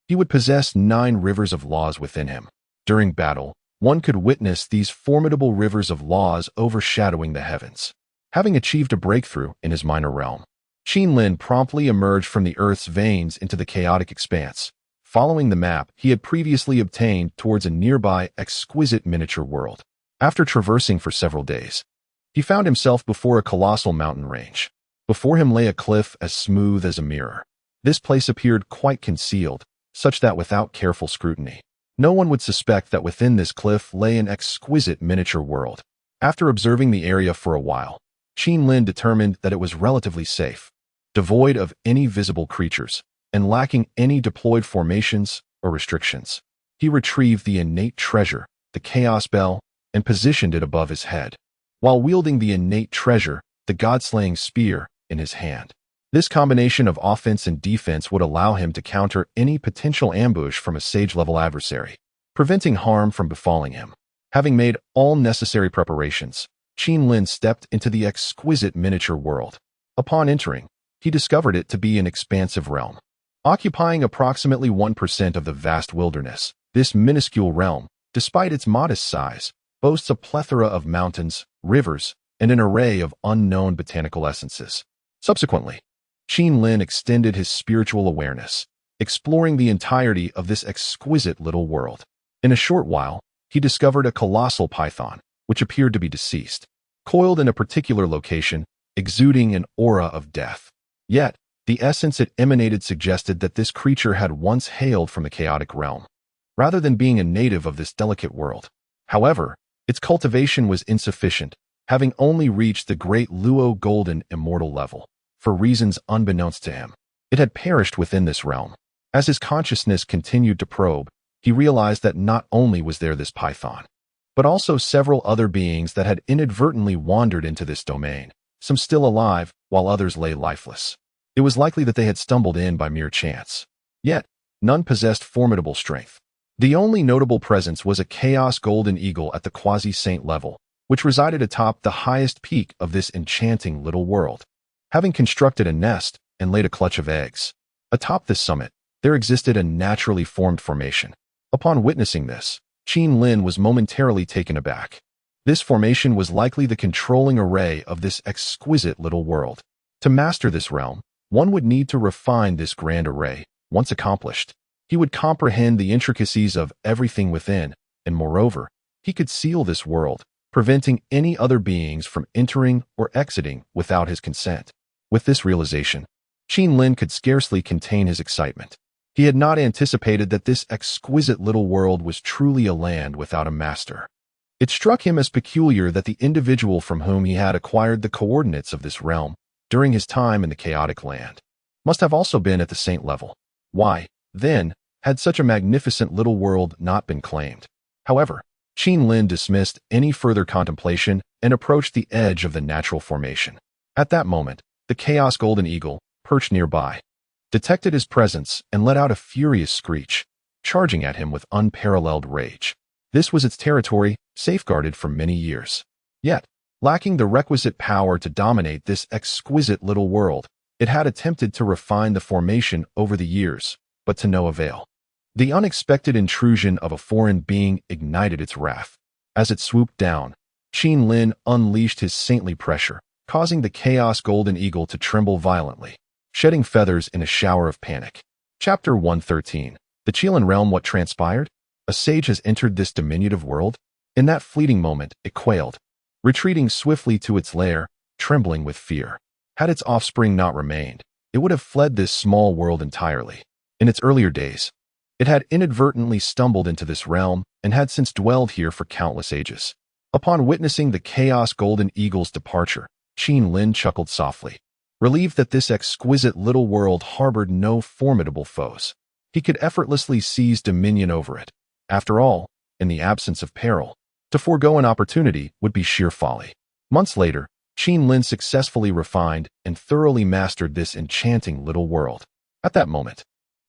he would possess 9 rivers of laws within him. During battle, one could witness these formidable rivers of laws overshadowing the heavens. Having achieved a breakthrough in his minor realm, Qin Lin promptly emerged from the earth's veins into the chaotic expanse, following the map he had previously obtained towards a nearby exquisite miniature world. After traversing for several days, he found himself before a colossal mountain range. Before him lay a cliff as smooth as a mirror. This place appeared quite concealed, such that without careful scrutiny, no one would suspect that within this cliff lay an exquisite miniature world. After observing the area for a while, Qin Lin determined that it was relatively safe, devoid of any visible creatures, and lacking any deployed formations or restrictions. He retrieved the innate treasure, the Chaos Bell, and positioned it above his head, while wielding the innate treasure, the God-slaying spear, in his hand. This combination of offense and defense would allow him to counter any potential ambush from a sage-level adversary, preventing harm from befalling him. Having made all necessary preparations, Qin Lin stepped into the exquisite miniature world. Upon entering, he discovered it to be an expansive realm. Occupying approximately 1% of the vast wilderness, this minuscule realm, despite its modest size, boasts a plethora of mountains, rivers, and an array of unknown botanical essences. Subsequently, Qin Lin extended his spiritual awareness, exploring the entirety of this exquisite little world. In a short while, he discovered a colossal python, which appeared to be deceased, coiled in a particular location, exuding an aura of death. Yet, the essence it emanated suggested that this creature had once hailed from the chaotic realm, rather than being a native of this delicate world. However, its cultivation was insufficient, having only reached the great Luo golden immortal level. For reasons unbeknownst to him, it had perished within this realm. As his consciousness continued to probe, he realized that not only was there this python, but also several other beings that had inadvertently wandered into this domain, some still alive, while others lay lifeless. It was likely that they had stumbled in by mere chance. Yet, none possessed formidable strength. The only notable presence was a chaos golden eagle at the quasi-saint level, which resided atop the highest peak of this enchanting little world. Having constructed a nest and laid a clutch of eggs, atop this summit, there existed a naturally formed formation. Upon witnessing this, Qin Lin was momentarily taken aback. This formation was likely the controlling array of this exquisite little world. To master this realm, one would need to refine this grand array. Once accomplished, he would comprehend the intricacies of everything within, and moreover, he could seal this world, preventing any other beings from entering or exiting without his consent. With this realization, Qin Lin could scarcely contain his excitement. He had not anticipated that this exquisite little world was truly a land without a master. It struck him as peculiar that the individual from whom he had acquired the coordinates of this realm during his time in the chaotic land must have also been at the saint level. Why, then, had such a magnificent little world not been claimed? However, Qin Lin dismissed any further contemplation and approached the edge of the natural formation. At that moment, the Chaos Golden Eagle, perched nearby, detected his presence and let out a furious screech, charging at him with unparalleled rage. This was its territory, safeguarded for many years. Yet, lacking the requisite power to dominate this exquisite little world, it had attempted to refine the formation over the years, but to no avail. The unexpected intrusion of a foreign being ignited its wrath. As it swooped down, Qin Lin unleashed his saintly pressure, causing the Chaos Golden Eagle to tremble violently, shedding feathers in a shower of panic. Chapter 113. The Qilin Realm. What transpired? A sage has entered this diminutive world? In that fleeting moment, it quailed, retreating swiftly to its lair, trembling with fear. Had its offspring not remained, it would have fled this small world entirely. In its earlier days, it had inadvertently stumbled into this realm and had since dwelled here for countless ages. Upon witnessing the Chaos Golden Eagle's departure, Qin Lin chuckled softly, relieved that this exquisite little world harbored no formidable foes. He could effortlessly seize dominion over it. After all, in the absence of peril, to forego an opportunity would be sheer folly. Months later, Qin Lin successfully refined and thoroughly mastered this enchanting little world. At that moment,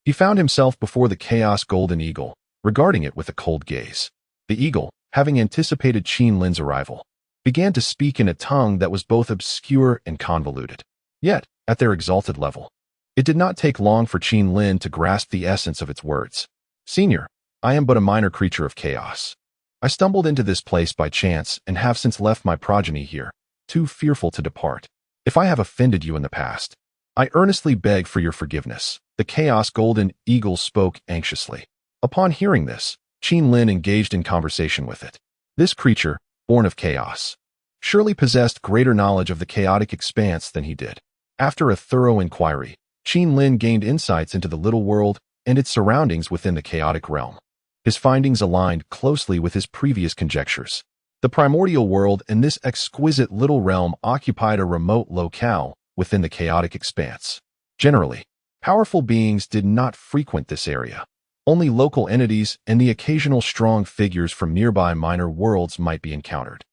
he found himself before the Chaos Golden Eagle, regarding it with a cold gaze. The eagle, having anticipated Qin Lin's arrival, began to speak in a tongue that was both obscure and convoluted. Yet, at their exalted level, it did not take long for Qin Lin to grasp the essence of its words. Senior, I am but a minor creature of chaos. I stumbled into this place by chance and have since left my progeny here, too fearful to depart. If I have offended you in the past, I earnestly beg for your forgiveness. The Chaos Golden Eagle spoke anxiously. Upon hearing this, Qin Lin engaged in conversation with it. This creature, born of chaos, surely possessed greater knowledge of the chaotic expanse than he did. After a thorough inquiry, Qin Lin gained insights into the little world and its surroundings within the chaotic realm. His findings aligned closely with his previous conjectures. The primordial world and this exquisite little realm occupied a remote locale within the chaotic expanse. Generally, powerful beings did not frequent this area. Only local entities and the occasional strong figures from nearby minor worlds might be encountered.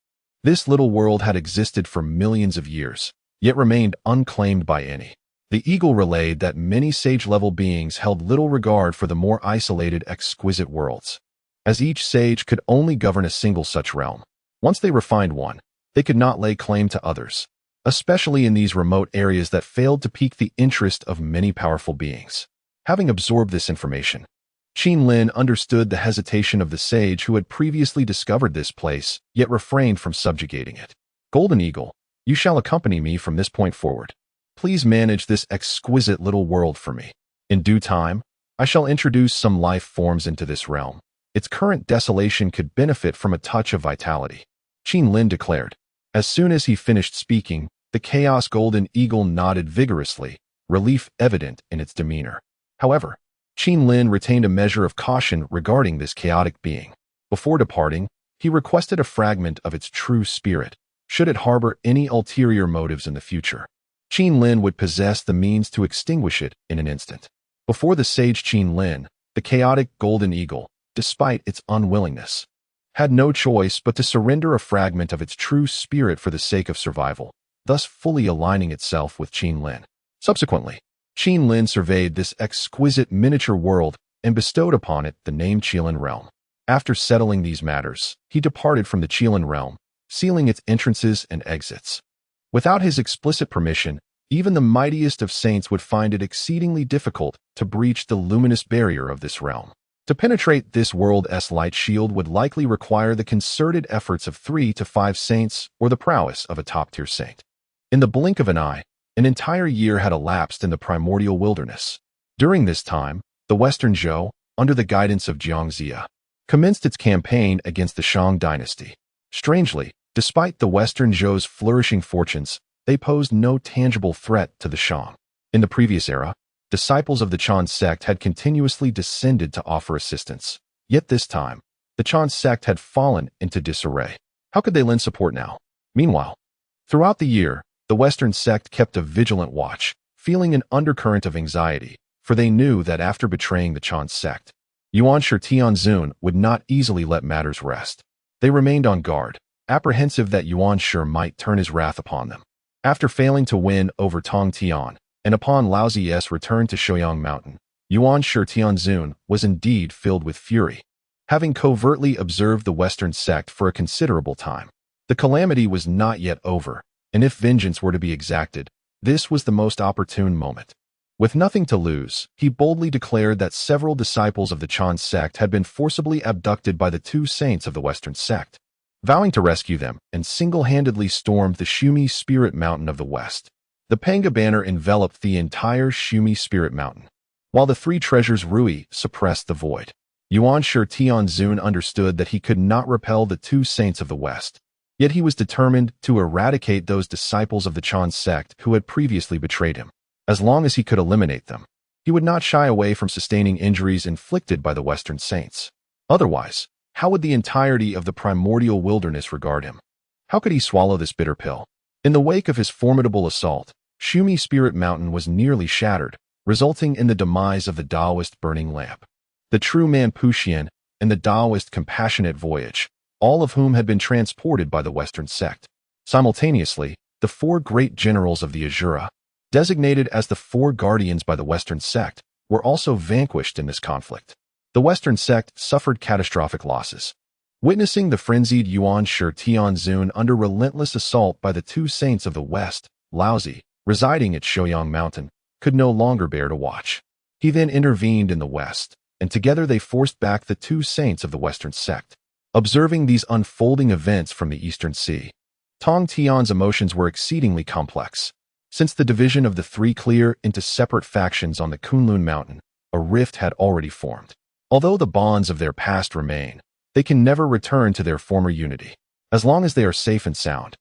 This little world had existed for millions of years, yet remained unclaimed by any. The eagle relayed that many sage-level beings held little regard for the more isolated, exquisite worlds, as each sage could only govern a single such realm. Once they refined one, they could not lay claim to others, especially in these remote areas that failed to pique the interest of many powerful beings. Having absorbed this information, Qin Lin understood the hesitation of the sage who had previously discovered this place, yet refrained from subjugating it. Golden Eagle, you shall accompany me from this point forward. Please manage this exquisite little world for me. In due time, I shall introduce some life forms into this realm. Its current desolation could benefit from a touch of vitality, Qin Lin declared. As soon as he finished speaking, the Chaos Golden Eagle nodded vigorously, relief evident in its demeanor. However, Qin Lin retained a measure of caution regarding this chaotic being. Before departing, He requested a fragment of its true spirit, should it harbor any ulterior motives in the future. Qin Lin would possess the means to extinguish it in an instant. Before the sage Qin Lin, the chaotic golden eagle, despite its unwillingness, had no choice but to surrender a fragment of its true spirit for the sake of survival, thus fully aligning itself with Qin Lin. Subsequently, Qin Lin surveyed this exquisite miniature world and bestowed upon it the name Qilin Realm. After settling these matters, he departed from the Qilin Realm, sealing its entrances and exits. Without his explicit permission, even the mightiest of saints would find it exceedingly difficult to breach the luminous barrier of this realm. To penetrate this world's light shield would likely require the concerted efforts of 3 to 5 saints or the prowess of a top-tier saint. In the blink of an eye, an entire year had elapsed in the primordial wilderness. During this time, the Western Zhou, under the guidance of Jiangxia, commenced its campaign against the Shang dynasty. Strangely, despite the Western Zhou's flourishing fortunes, they posed no tangible threat to the Shang. In the previous era, disciples of the Chan sect had continuously descended to offer assistance. Yet this time, the Chan sect had fallen into disarray. How could they lend support now? Meanwhile, throughout the year, the Western sect kept a vigilant watch, feeling an undercurrent of anxiety, for they knew that after betraying the Chan sect, Yuan Shi Tianzun would not easily let matters rest. They remained on guard, apprehensive that Yuan Shi might turn his wrath upon them. After failing to win over Tong Tian, and upon Lao Zi's return to Shouyang Mountain, Yuan Shi Tianzun was indeed filled with fury. Having covertly observed the Western sect for a considerable time, the calamity was not yet over, and if vengeance were to be exacted, this was the most opportune moment. With nothing to lose, he boldly declared that several disciples of the Chan sect had been forcibly abducted by the 2 saints of the Western sect. Vowing to rescue them, and single-handedly stormed the Shumi Spirit Mountain of the West. The Panga banner enveloped the entire Shumi Spirit Mountain, while the 3 treasures Rui suppressed the void. Yuan Shi Tianzun understood that he could not repel the 2 saints of the West, yet he was determined to eradicate those disciples of the Chan sect who had previously betrayed him. As long as he could eliminate them, he would not shy away from sustaining injuries inflicted by the Western saints. Otherwise, how would the entirety of the primordial wilderness regard him? How could he swallow this bitter pill? In the wake of his formidable assault, Shumi Spirit Mountain was nearly shattered, resulting in the demise of the Taoist burning lamp. The true man Puxian and the Taoist compassionate voyage, all of whom had been transported by the Western sect. Simultaneously, the 4 great generals of the Azura, designated as the 4 guardians by the Western sect, were also vanquished in this conflict. The Western sect suffered catastrophic losses. Witnessing the frenzied Yuan Shi Tianzun under relentless assault by the 2 saints of the West, Laozi, residing at Shouyang Mountain, could no longer bear to watch. He then intervened in the West, and together they forced back the 2 saints of the Western sect. Observing these unfolding events from the Eastern Sea, Tong Tian's emotions were exceedingly complex. Since the division of the 3 clear into separate factions on the Kunlun Mountain, a rift had already formed. Although the bonds of their past remain, they can never return to their former unity. As long as they are safe and sound,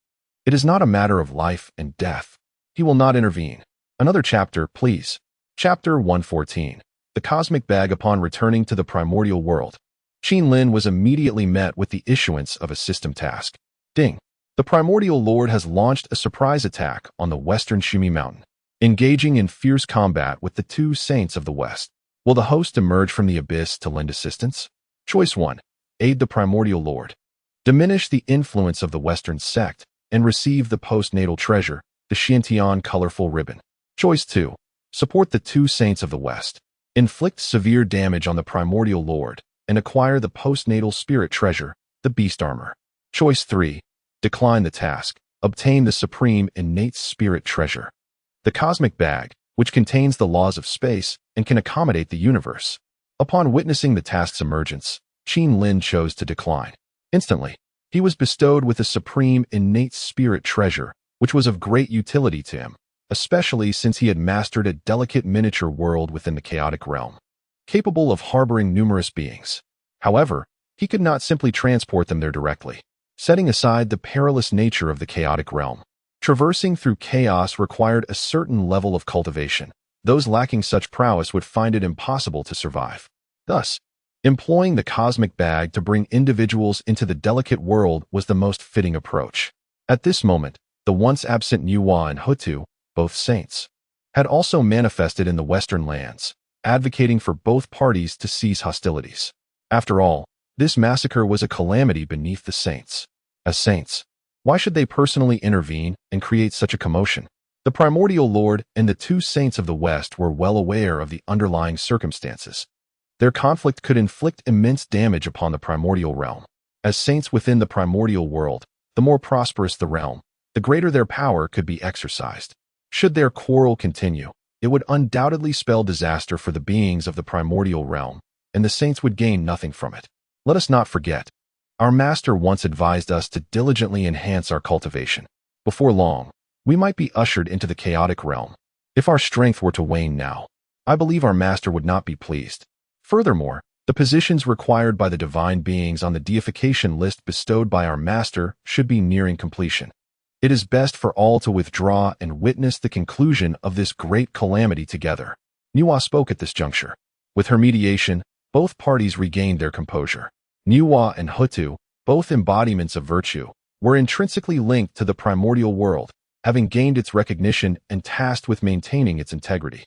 it is not a matter of life and death. He will not intervene. Another chapter, please. Chapter 114. The Cosmic Bag. Upon returning to the primordial world, Qin Lin was immediately met with the issuance of a system task. Ding. The primordial lord has launched a surprise attack on the Western Shumi Mountain, engaging in fierce combat with the 2 saints of the West. Will the host emerge from the abyss to lend assistance? Choice 1. Aid the primordial lord. Diminish the influence of the Western sect and receive the postnatal treasure, the Xiantian colorful ribbon. Choice 2. Support the 2 saints of the West. Inflict severe damage on the primordial lord and acquire the postnatal spirit treasure, the beast armor. Choice 3. Decline the task. Obtain the supreme innate spirit treasure, the cosmic bag, which contains the laws of space and can accommodate the universe. Upon witnessing the task's emergence, Qin Lin chose to decline. Instantly, he was bestowed with a supreme innate spirit treasure, which was of great utility to him, especially since he had mastered a delicate miniature world within the chaotic realm, capable of harboring numerous beings. However, he could not simply transport them there directly, setting aside the perilous nature of the chaotic realm. Traversing through chaos required a certain level of cultivation. Those lacking such prowess would find it impossible to survive. Thus, Employing the cosmic bag to bring individuals into the delicate world was the most fitting approach. At this moment, the once absent Nuwa and Hutu, both saints, had also manifested in the Western lands, advocating for both parties to cease hostilities. After all, this massacre was a calamity beneath the saints. As saints, why should they personally intervene and create such a commotion? The primordial lord and the two saints of the West were well aware of the underlying circumstances. Their conflict could inflict immense damage upon the primordial realm. As saints within the primordial world, the more prosperous the realm, the greater their power could be exercised. Should their quarrel continue, it would undoubtedly spell disaster for the beings of the primordial realm, and the saints would gain nothing from it. Let us not forget, our master once advised us to diligently enhance our cultivation. Before long, we might be ushered into the chaotic realm. If our strength were to wane now, I believe our master would not be pleased. Furthermore, the positions required by the divine beings on the deification list bestowed by our master should be nearing completion. It is best for all to withdraw and witness the conclusion of this great calamity together. Nuwa spoke at this juncture. With her mediation, both parties regained their composure. Nuwa and Hutu, both embodiments of virtue, were intrinsically linked to the primordial world, having gained its recognition and tasked with maintaining its integrity.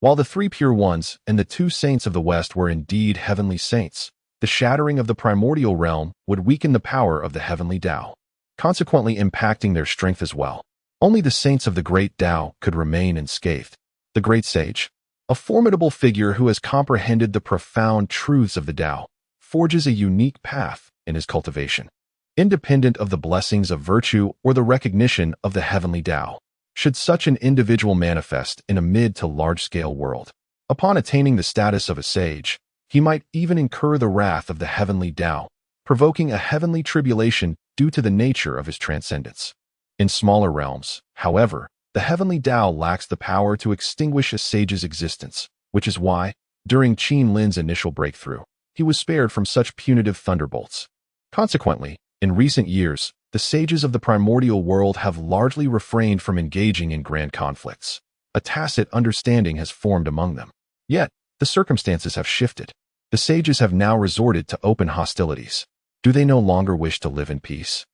While the three pure ones and the two saints of the West were indeed heavenly saints, the shattering of the primordial realm would weaken the power of the heavenly Tao, consequently impacting their strength as well. Only the saints of the great Tao could remain unscathed. The great sage, a formidable figure who has comprehended the profound truths of the Tao, forges a unique path in his cultivation, independent of the blessings of virtue or the recognition of the heavenly Tao. Should such an individual manifest in a mid to large-scale world, upon attaining the status of a sage, he might even incur the wrath of the heavenly Tao, provoking a heavenly tribulation due to the nature of his transcendence. In smaller realms, however, the heavenly Tao lacks the power to extinguish a sage's existence, which is why, during Qin Lin's initial breakthrough, he was spared from such punitive thunderbolts. Consequently, in recent years, the sages of the primordial world have largely refrained from engaging in grand conflicts. A tacit understanding has formed among them. Yet, the circumstances have shifted. The sages have now resorted to open hostilities. Do they no longer wish to live in peace?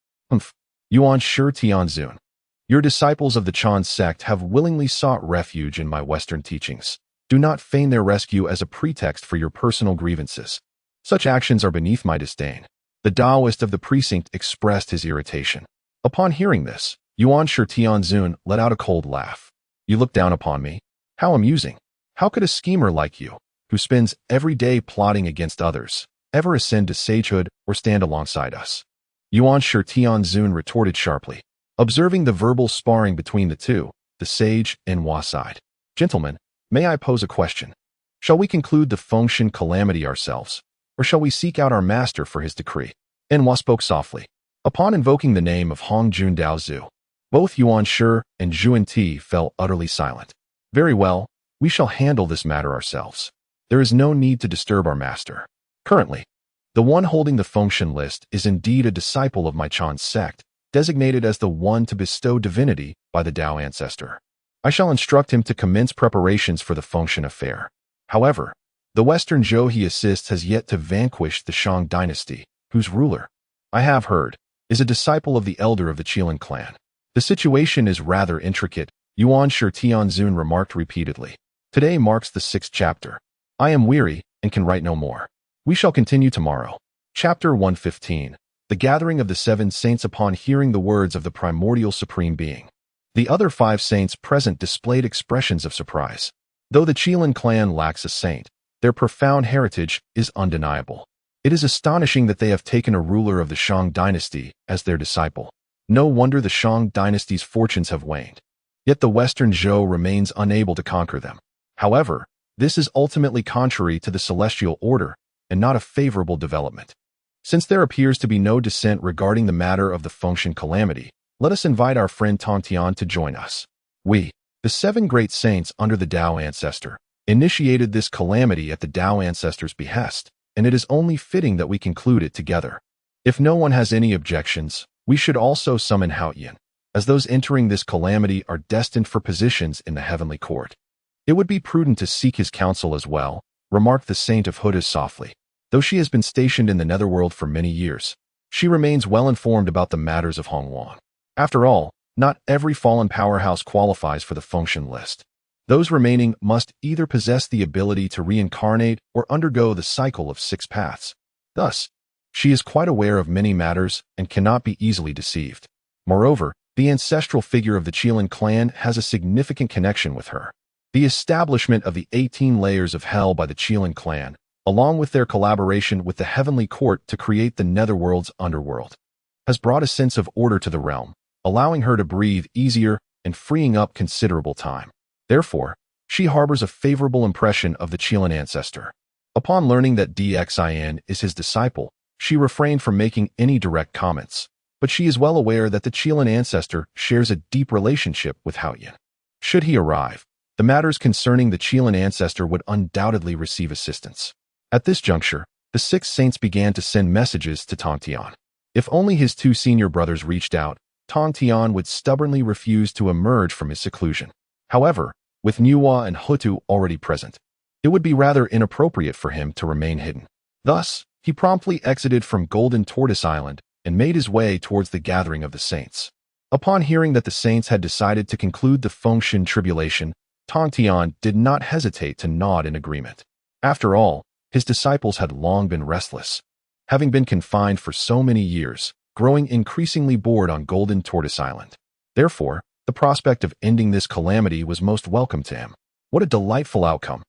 Yuan Shi Tianzun. Your disciples of the Chan sect have willingly sought refuge in my Western teachings. Do not feign their rescue as a pretext for your personal grievances. Such actions are beneath my disdain. The Taoist of the precinct expressed his irritation. Upon hearing this, Yuan Shi Tianzun let out a cold laugh. You look down upon me? How amusing. How could a schemer like you, who spends every day plotting against others, ever ascend to sagehood or stand alongside us? Yuan Shi Tianzun retorted sharply. Observing the verbal sparring between the two, the sage and Hua sighed. Gentlemen, may I pose a question? Shall we conclude the Fengshen calamity ourselves, or shall we seek out our master for his decree? Hua spoke softly. Upon invoking the name of Hong Jun Daozu, both Yuan Shi and Zhuan Ti fell utterly silent. Very well, we shall handle this matter ourselves. There is no need to disturb our master. Currently, the one holding the Fengshen list is indeed a disciple of my Chan sect, designated as the one to bestow divinity by the Tao ancestor. I shall instruct him to commence preparations for the Fengshen affair. However, the Western Zhou he assists has yet to vanquish the Shang dynasty, whose ruler, I have heard, is a disciple of the elder of the Qilin clan. The situation is rather intricate, Yuan Shi Tianzun remarked repeatedly. Today marks the 6th chapter. I am weary and can write no more. We shall continue tomorrow. Chapter 115. The Gathering of the Seven Saints upon hearing the words of the primordial Supreme Being. The other 5 saints present displayed expressions of surprise. Though the Qilin clan lacks a saint, their profound heritage is undeniable. It is astonishing that they have taken a ruler of the Shang dynasty as their disciple. No wonder the Shang dynasty's fortunes have waned. Yet the Western Zhou remains unable to conquer them. However, this is ultimately contrary to the celestial order and not a favorable development. Since there appears to be no dissent regarding the matter of the Fengshen calamity, let us invite our friend Tong Tian to join us. We, the 7 great saints under the Tao ancestor, initiated this calamity at the Tao ancestor's behest, and it is only fitting that we conclude it together. If no one has any objections, we should also summon Haoyan, as those entering this calamity are destined for positions in the heavenly court. It would be prudent to seek his counsel as well, remarked the saint of Huda softly. The Though she has been stationed in the netherworld for many years, she remains well informed about the matters of Hongwang. After all, not every fallen powerhouse qualifies for the function list. Those remaining must either possess the ability to reincarnate or undergo the cycle of 6 paths. Thus, she is quite aware of many matters and cannot be easily deceived. Moreover, the ancestral figure of the Qilin clan has a significant connection with her. The establishment of the 18 layers of hell by the Qilin clan, along with their collaboration with the Heavenly Court to create the Netherworld's underworld, has brought a sense of order to the realm, allowing her to breathe easier and freeing up considerable time. Therefore, she harbors a favorable impression of the Qilin ancestor. Upon learning that Xin is his disciple, she refrained from making any direct comments, but she is well aware that the Qilin ancestor shares a deep relationship with Haoyan. Should he arrive, the matters concerning the Qilin ancestor would undoubtedly receive assistance. At this juncture, the 6 saints began to send messages to Tong Tian. If only his 2 senior brothers reached out, Tong Tian would stubbornly refuse to emerge from his seclusion. However, with Nuwa and Hutu already present, it would be rather inappropriate for him to remain hidden. Thus, he promptly exited from Golden Tortoise Island and made his way towards the gathering of the saints. Upon hearing that the saints had decided to conclude the Fengshen tribulation, Tong Tian did not hesitate to nod in agreement. After all, his disciples had long been restless, having been confined for so many years, growing increasingly bored on Golden Tortoise Island. Therefore, the prospect of ending this calamity was most welcome to him. What a delightful outcome!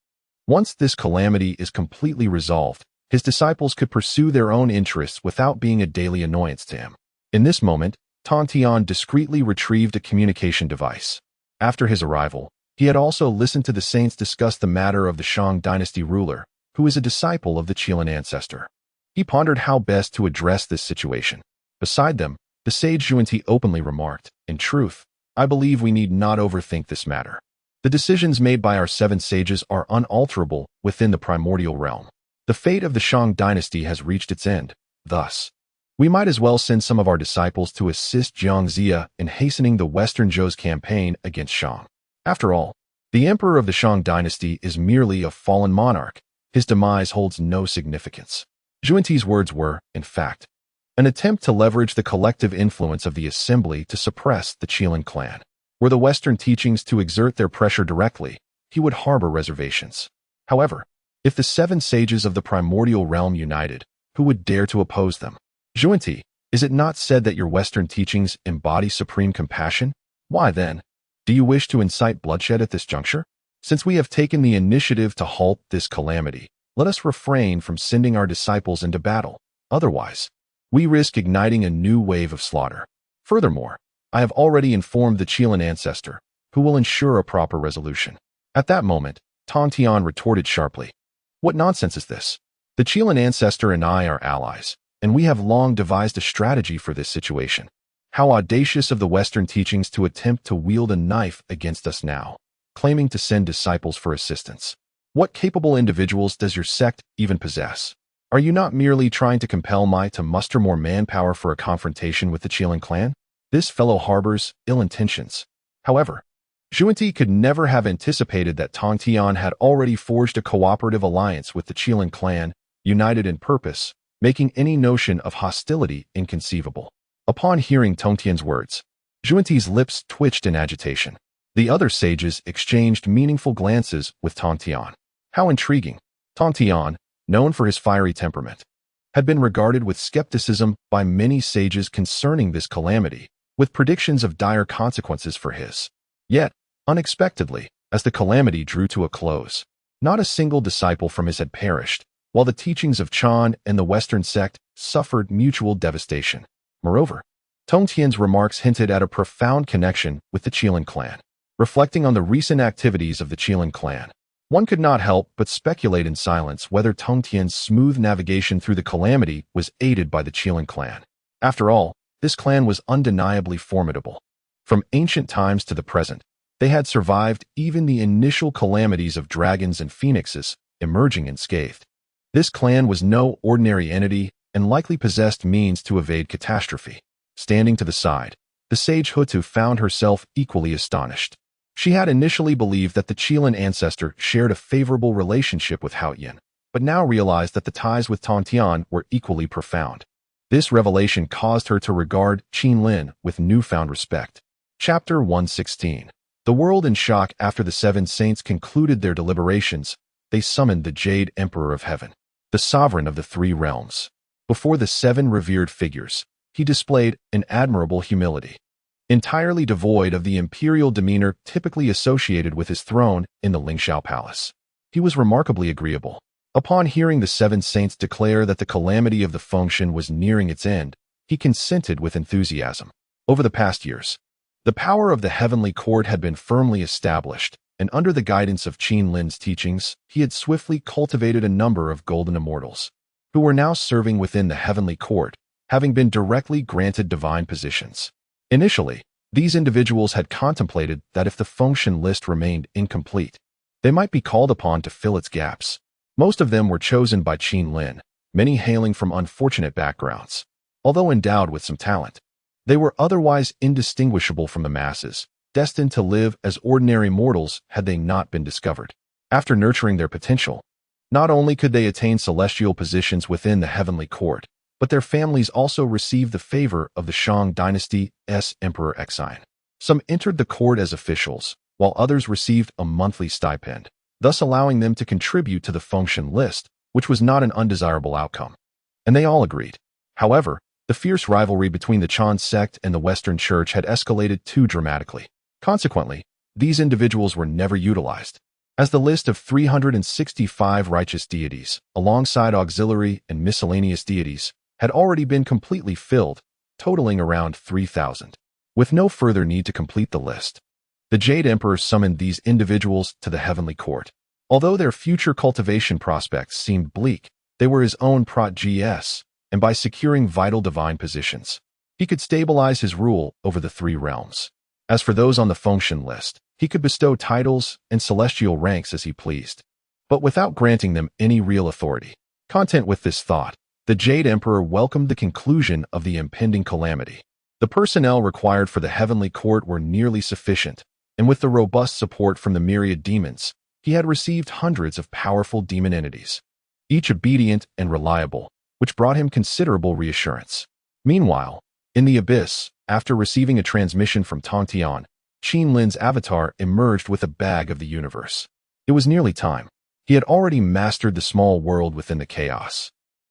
Once this calamity is completely resolved, his disciples could pursue their own interests without being a daily annoyance to him. In this moment, Tong Tian discreetly retrieved a communication device. After his arrival, he had also listened to the saints discuss the matter of the Shang dynasty ruler, who is a disciple of the Qilin ancestor. He pondered how best to address this situation. Beside them, the sage Zhuanti openly remarked, "In truth, I believe we need not overthink this matter. The decisions made by our 7 sages are unalterable within the primordial realm. The fate of the Shang dynasty has reached its end. Thus, we might as well send some of our disciples to assist Jiang Zia in hastening the Western Zhou's campaign against Shang. After all, the emperor of the Shang dynasty is merely a fallen monarch. His demise holds no significance." Zhuanti's words were, in fact, an attempt to leverage the collective influence of the assembly to suppress the Qilin clan. Were the Western teachings to exert their pressure directly, he would harbor reservations. However, if the 7 sages of the primordial realm united, who would dare to oppose them? Zhuanti, is it not said that your Western teachings embody supreme compassion? Why then, do you wish to incite bloodshed at this juncture? Since we have taken the initiative to halt this calamity, let us refrain from sending our disciples into battle. Otherwise, we risk igniting a new wave of slaughter. Furthermore, I have already informed the Qilin ancestor, who will ensure a proper resolution. At that moment, Tong Tian retorted sharply, "What nonsense is this? The Qilin ancestor and I are allies, and we have long devised a strategy for this situation. How audacious of the Western teachings to attempt to wield a knife against us now, claiming to send disciples for assistance. What capable individuals does your sect even possess? Are you not merely trying to compel Mai to muster more manpower for a confrontation with the Qilin clan? This fellow harbors ill intentions." However, Zhuanti could never have anticipated that Tong Tian had already forged a cooperative alliance with the Qilin clan, united in purpose, making any notion of hostility inconceivable. Upon hearing Tong Tian's words, Zhuanti's lips twitched in agitation. The other sages exchanged meaningful glances with Tong Tian. How intriguing! Tong Tian, known for his fiery temperament, had been regarded with skepticism by many sages concerning this calamity, with predictions of dire consequences for his. Yet, unexpectedly, as the calamity drew to a close, not a single disciple from his had perished, while the teachings of Chan and the Western sect suffered mutual devastation. Moreover, Tong Tian's remarks hinted at a profound connection with the Qilin clan. Reflecting on the recent activities of the Qilin clan, one could not help but speculate in silence whether Tong Tian's smooth navigation through the calamity was aided by the Qilin clan. After all, this clan was undeniably formidable. From ancient times to the present, they had survived even the initial calamities of dragons and phoenixes, emerging unscathed. This clan was no ordinary entity and likely possessed means to evade catastrophe. Standing to the side, the sage Hutu found herself equally astonished. She had initially believed that the Qilin ancestor shared a favorable relationship with Haoyan, but now realized that the ties with Tongtian were equally profound. This revelation caused her to regard Qin Lin with newfound respect. Chapter 116. The world in shock. After the seven saints concluded their deliberations, they summoned the Jade Emperor of Heaven, the sovereign of the three realms. Before the seven revered figures, he displayed an admirable humility, entirely devoid of the imperial demeanor typically associated with his throne in the Lingxiao Palace. He was remarkably agreeable. Upon hearing the seven saints declare that the calamity of the Fengshen was nearing its end, he consented with enthusiasm. Over the past years, the power of the heavenly court had been firmly established, and under the guidance of Qin Lin's teachings, he had swiftly cultivated a number of golden immortals, who were now serving within the heavenly court, having been directly granted divine positions. Initially, these individuals had contemplated that if the Fengshen list remained incomplete, they might be called upon to fill its gaps. Most of them were chosen by Qin Lin, many hailing from unfortunate backgrounds. Although endowed with some talent, they were otherwise indistinguishable from the masses, destined to live as ordinary mortals had they not been discovered. After nurturing their potential, not only could they attain celestial positions within the heavenly court, but their families also received the favor of the Shang dynasty's Emperor Xine. Some entered the court as officials, while others received a monthly stipend, thus allowing them to contribute to the Fengshen list, which was not an undesirable outcome. And they all agreed. However, the fierce rivalry between the Chan sect and the Western Church had escalated too dramatically. Consequently, these individuals were never utilized, as the list of 365 righteous deities, alongside auxiliary and miscellaneous deities, had already been completely filled, totaling around 3,000. With no further need to complete the list, the Jade Emperor summoned these individuals to the heavenly court. Although their future cultivation prospects seemed bleak, they were his own protégés, and by securing vital divine positions, he could stabilize his rule over the three realms. As for those on the Fengshen list, he could bestow titles and celestial ranks as he pleased, but without granting them any real authority. Content with this thought, the Jade Emperor welcomed the conclusion of the impending calamity. The personnel required for the heavenly court were nearly sufficient, and with the robust support from the myriad demons, he had received hundreds of powerful demon entities, each obedient and reliable, which brought him considerable reassurance. Meanwhile, in the abyss, after receiving a transmission from Tongtian, Qin Lin's avatar emerged with a bag of the universe. It was nearly time. He had already mastered the small world within the chaos.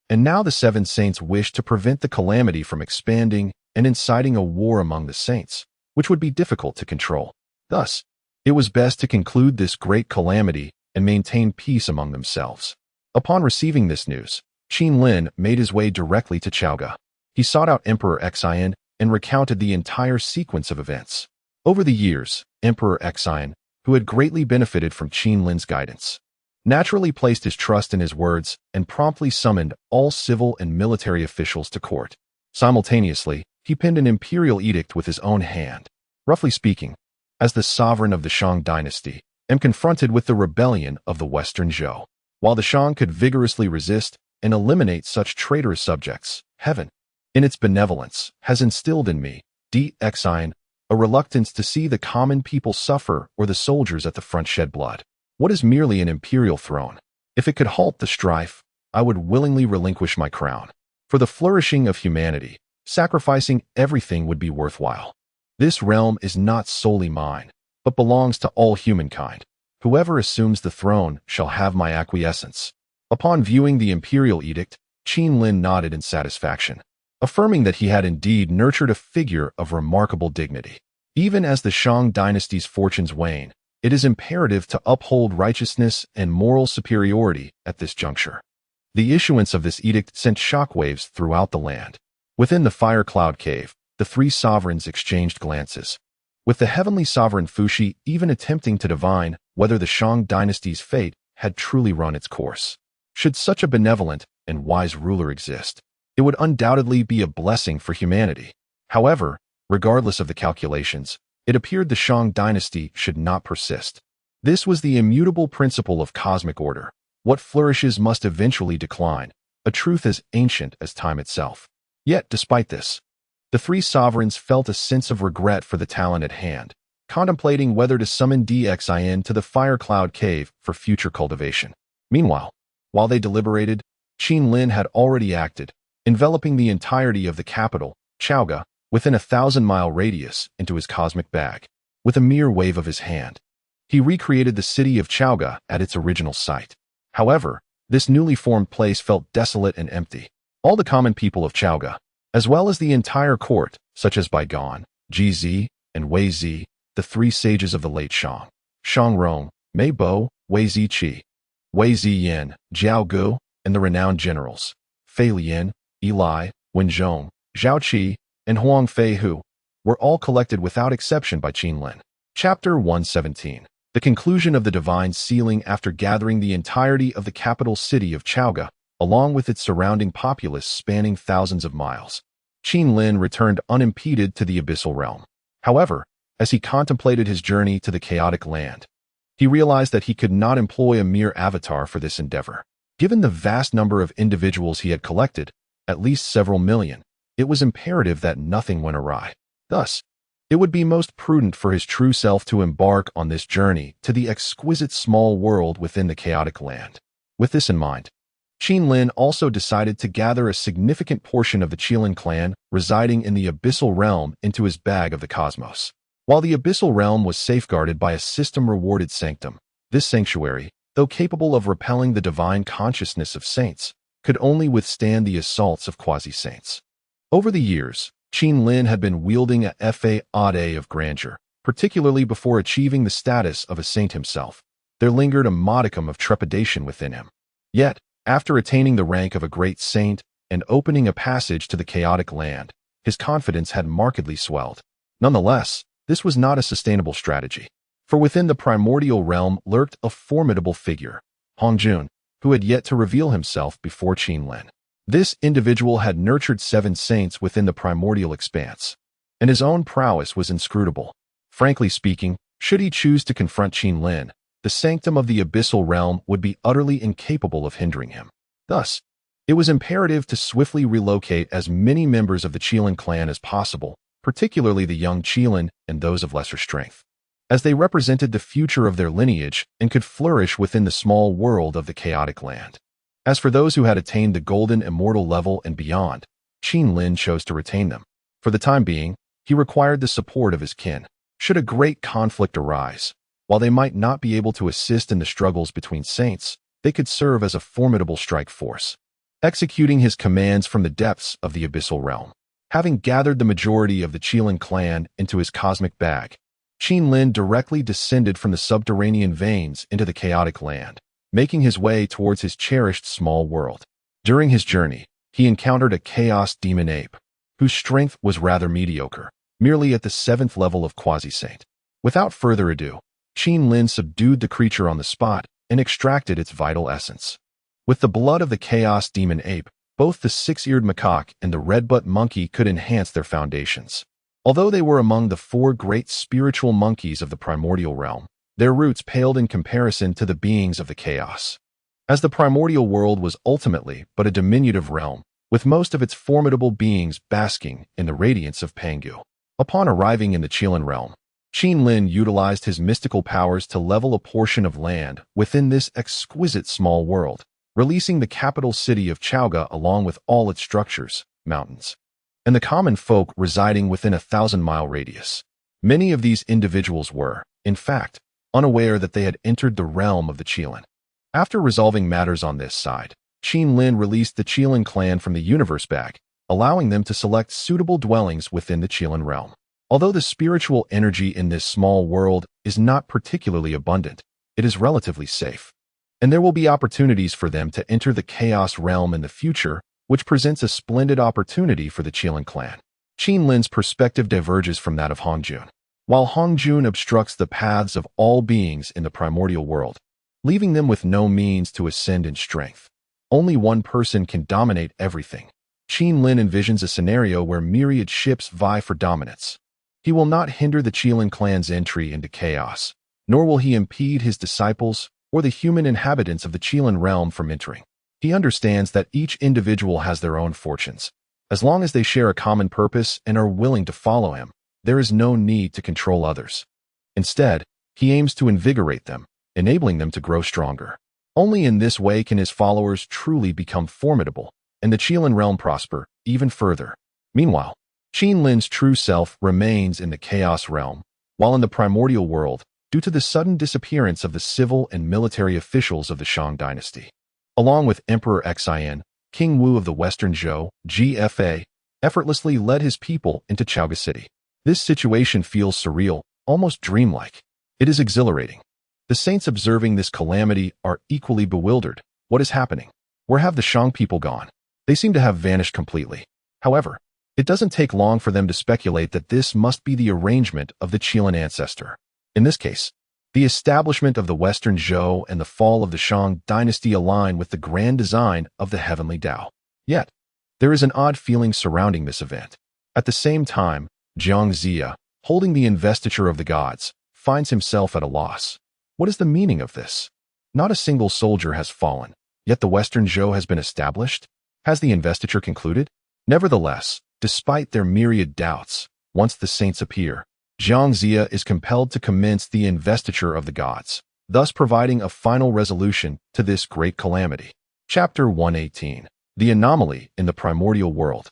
And now the seven saints wished to prevent the calamity from expanding and inciting a war among the saints, which would be difficult to control. Thus, it was best to conclude this great calamity and maintain peace among themselves. Upon receiving this news, Qin Lin made his way directly to Chaoga. He sought out Emperor Xine and recounted the entire sequence of events. Over the years, Emperor Xine, who had greatly benefited from Qin Lin's guidance, naturally placed his trust in his words and promptly summoned all civil and military officials to court. Simultaneously, he penned an imperial edict with his own hand. Roughly speaking, as the sovereign of the Shang dynasty, am confronted with the rebellion of the Western Zhou. While the Shang could vigorously resist and eliminate such traitorous subjects, heaven, in its benevolence, has instilled in me, Xine, a reluctance to see the common people suffer or the soldiers at the front shed blood. What is merely an imperial throne? If it could halt the strife, I would willingly relinquish my crown. For the flourishing of humanity, sacrificing everything would be worthwhile. This realm is not solely mine, but belongs to all humankind. Whoever assumes the throne shall have my acquiescence. Upon viewing the imperial edict, Qin Lin nodded in satisfaction, affirming that he had indeed nurtured a figure of remarkable dignity. Even as the Shang dynasty's fortunes wane, it is imperative to uphold righteousness and moral superiority at this juncture. The issuance of this edict sent shockwaves throughout the land. Within the Fire Cloud Cave, the three sovereigns exchanged glances, with the heavenly sovereign Fuxi even attempting to divine whether the Shang dynasty's fate had truly run its course. Should such a benevolent and wise ruler exist, it would undoubtedly be a blessing for humanity. However, regardless of the calculations, it appeared the Shang dynasty should not persist. This was the immutable principle of cosmic order. What flourishes must eventually decline, a truth as ancient as time itself. Yet, despite this, the three sovereigns felt a sense of regret for the talent at hand, contemplating whether to summon Xine to the Fire Cloud Cave for future cultivation. Meanwhile, While they deliberated, Qin Lin had already acted, enveloping the entirety of the capital, Chaoga, within a 1,000-mile radius into his cosmic bag. With a mere wave of his hand, he recreated the city of Chaoga at its original site. However, this newly formed place felt desolate and empty. All the common people of Chaoga, as well as the entire court, such as Baigan, Ji, and Wei Zi, the three sages of the late Shang, Rong, Mei Bo, Wei Ziqi, Wei Ziyin, Jiao Gu, and the renowned generals, Fei Lian, Eli, Wen Zhong, Zhao Qi, and Huang Fei Hu, were all collected without exception by Qin Lin. Chapter 117. The conclusion of the divine sealing. After gathering the entirety of the capital city of Chaoga, along with its surrounding populace spanning thousands of miles, Qin Lin returned unimpeded to the abyssal realm. However, as he contemplated his journey to the chaotic land, he realized that he could not employ a mere avatar for this endeavor. Given the vast number of individuals he had collected, at least several million, it was imperative that nothing went awry. Thus, it would be most prudent for his true self to embark on this journey to the exquisite small world within the chaotic land. With this in mind, Qin Lin also decided to gather a significant portion of the Qilin clan residing in the abyssal realm into his bag of the cosmos. While the abyssal realm was safeguarded by a system-rewarded sanctum, this sanctuary, though capable of repelling the divine consciousness of saints, could only withstand the assaults of quasi-saints. Over the years, Qin Lin had been wielding a facade of grandeur, particularly before achieving the status of a saint himself. There lingered a modicum of trepidation within him. Yet, after attaining the rank of a great saint and opening a passage to the chaotic land, his confidence had markedly swelled. Nonetheless, this was not a sustainable strategy, for within the primordial realm lurked a formidable figure, Hongjun, who had yet to reveal himself before Qin Lin. This individual had nurtured 7 saints within the primordial expanse, and his own prowess was inscrutable. Frankly speaking, should he choose to confront Qin Lin, the sanctum of the abyssal realm would be utterly incapable of hindering him. Thus, it was imperative to swiftly relocate as many members of the Qilin clan as possible, particularly the young Qilin and those of lesser strength, as they represented the future of their lineage and could flourish within the small world of the chaotic land. As for those who had attained the golden immortal level and beyond, Qin Lin chose to retain them. For the time being, he required the support of his kin. Should a great conflict arise, while they might not be able to assist in the struggles between saints, they could serve as a formidable strike force, executing his commands from the depths of the abyssal realm. Having gathered the majority of the Qilin clan into his cosmic bag, Qin Lin directly descended from the subterranean veins into the chaotic land, making his way towards his cherished small world. During his journey, he encountered a chaos demon ape, whose strength was rather mediocre, merely at the 7th level of quasi-saint. Without further ado, Qin Lin subdued the creature on the spot and extracted its vital essence. With the blood of the chaos demon ape, both the 6-eared macaque and the red-butt monkey could enhance their foundations. Although they were among the 4 great spiritual monkeys of the primordial realm, their roots paled in comparison to the beings of the chaos. As the primordial world was ultimately but a diminutive realm, with most of its formidable beings basking in the radiance of Pangu. Upon arriving in the Qilin realm, Qin Lin utilized his mystical powers to level a portion of land within this exquisite small world, releasing the capital city of Chaoga along with all its structures, mountains, and the common folk residing within a 1,000-mile radius. Many of these individuals were, in fact, unaware that they had entered the realm of the Qilin. After resolving matters on this side, Qin Lin released the Qilin clan from the universe bag, allowing them to select suitable dwellings within the Qilin realm. Although the spiritual energy in this small world is not particularly abundant, it is relatively safe, and there will be opportunities for them to enter the chaos realm in the future, which presents a splendid opportunity for the Qilin clan. Qin Lin's perspective diverges from that of Hongjun. While Hongjun obstructs the paths of all beings in the primordial world, leaving them with no means to ascend in strength. Only one person can dominate everything. Qin Lin envisions a scenario where myriad ships vie for dominance. He will not hinder the Qilin clan's entry into chaos, nor will he impede his disciples or the human inhabitants of the Qilin realm from entering. He understands that each individual has their own fortunes. As long as they share a common purpose and are willing to follow him, there is no need to control others. Instead, he aims to invigorate them, enabling them to grow stronger. Only in this way can his followers truly become formidable, and the Qilin realm prosper even further. Meanwhile, Qin Lin's true self remains in the Chaos realm, while in the primordial world, due to the sudden disappearance of the civil and military officials of the Shang dynasty. Along with Emperor Xin, King Wu of the Western Zhou, GFA, effortlessly led his people into Chaoga City. This situation feels surreal, almost dreamlike. It is exhilarating. The saints observing this calamity are equally bewildered. What is happening? Where have the Shang people gone? They seem to have vanished completely. However, it doesn't take long for them to speculate that this must be the arrangement of the Qilin ancestor. In this case, the establishment of the Western Zhou and the fall of the Shang dynasty align with the grand design of the heavenly Tao. Yet, there is an odd feeling surrounding this event. At the same time, Jiang Zia, holding the investiture of the gods, finds himself at a loss. What is the meaning of this? Not a single soldier has fallen, yet the Western Zhou has been established? Has the investiture concluded? Nevertheless, despite their myriad doubts, once the saints appear, Jiang Zia is compelled to commence the investiture of the gods, thus providing a final resolution to this great calamity. Chapter 118. The Anomaly in the Primordial World.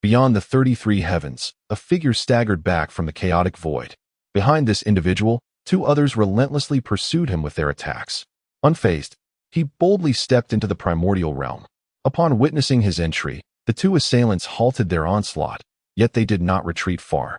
Beyond the 33 heavens, a figure staggered back from the chaotic void. Behind this individual, two others relentlessly pursued him with their attacks. Unfazed, he boldly stepped into the primordial realm. Upon witnessing his entry, the two assailants halted their onslaught, yet they did not retreat far,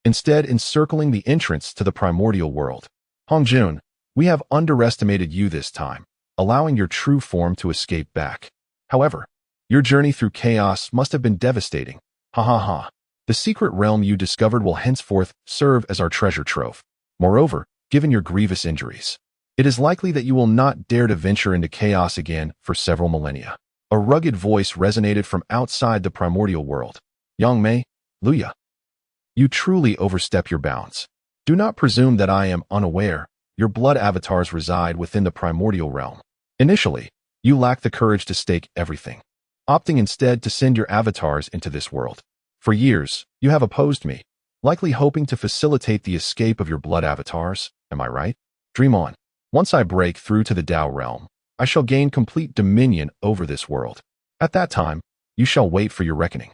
instead encircling the entrance to the primordial world. Hongjun, we have underestimated you this time, allowing your true form to escape back. However, your journey through chaos must have been devastating. Ha ha ha. The secret realm you discovered will henceforth serve as our treasure trove. Moreover, given your grievous injuries, it is likely that you will not dare to venture into chaos again for several millennia. A rugged voice resonated from outside the primordial world. Yang Mei, Luya, you truly overstep your bounds. Do not presume that I am unaware. Your blood avatars reside within the primordial realm. Initially, you lack the courage to stake everything, opting instead to send your avatars into this world. For years, you have opposed me, likely hoping to facilitate the escape of your blood avatars. Am I right? Dream on. Once I break through to the Tao realm, I shall gain complete dominion over this world. At that time, you shall wait for your reckoning.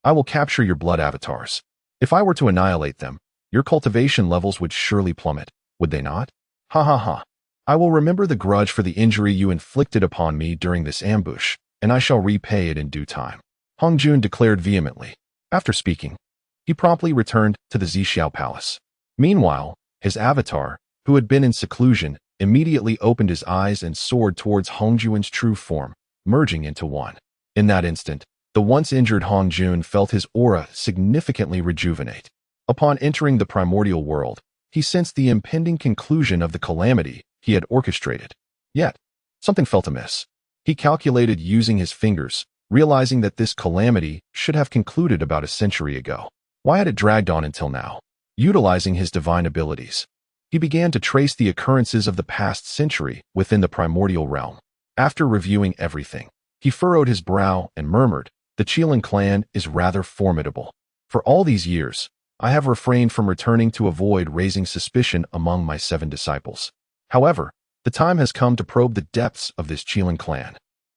I will capture your blood avatars. If I were to annihilate them, your cultivation levels would surely plummet, would they not? Ha ha ha. I will remember the grudge for the injury you inflicted upon me during this ambush, and I shall repay it in due time. Hongjun declared vehemently. After speaking, he promptly returned to the Zixiao Palace. Meanwhile, his avatar, who had been in seclusion, immediately opened his eyes and soared towards Hongjun's true form, merging into one. In that instant, the once injured Hongjun felt his aura significantly rejuvenate. Upon entering the primordial world, he sensed the impending conclusion of the calamity he had orchestrated. Yet, something felt amiss. He calculated using his fingers, realizing that this calamity should have concluded about a century ago. Why had it dragged on until now? Utilizing his divine abilities, he began to trace the occurrences of the past century within the primordial realm. After reviewing everything, he furrowed his brow and murmured, "The Qilin clan is rather formidable. For all these years, I have refrained from returning to avoid raising suspicion among my 7 disciples. However, the time has come to probe the depths of this Qilin clan."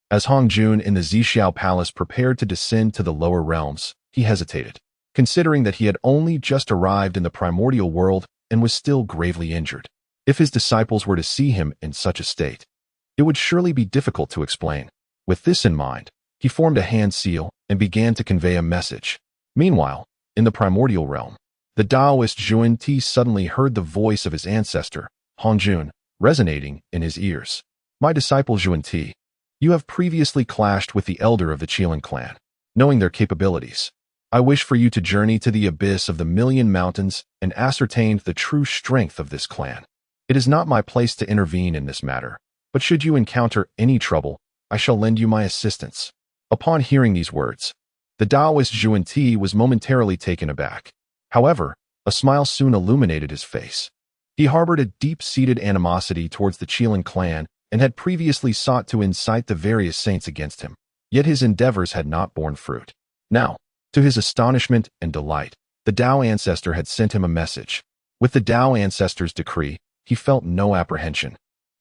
As Hongjun in the Zixiao Palace prepared to descend to the lower realms, he hesitated, considering that he had only just arrived in the primordial world and was still gravely injured. If his disciples were to see him in such a state, it would surely be difficult to explain. With this in mind, he formed a hand seal and began to convey a message. Meanwhile, in the primordial realm, the Taoist Zhuan Ti suddenly heard the voice of his ancestor, Hongjun, resonating in his ears. "My disciple Zhuan Ti, you have previously clashed with the elder of the Qilin clan. Knowing their capabilities, I wish for you to journey to the abyss of the Million Mountains and ascertain the true strength of this clan. It is not my place to intervene in this matter, but should you encounter any trouble, I shall lend you my assistance." Upon hearing these words, the Taoist Zhuan Ti was momentarily taken aback. However, a smile soon illuminated his face. He harbored a deep-seated animosity towards the Qilin clan and had previously sought to incite the various saints against him, yet his endeavors had not borne fruit. Now, to his astonishment and delight, the Tao ancestor had sent him a message. With the Tao ancestor's decree, he felt no apprehension.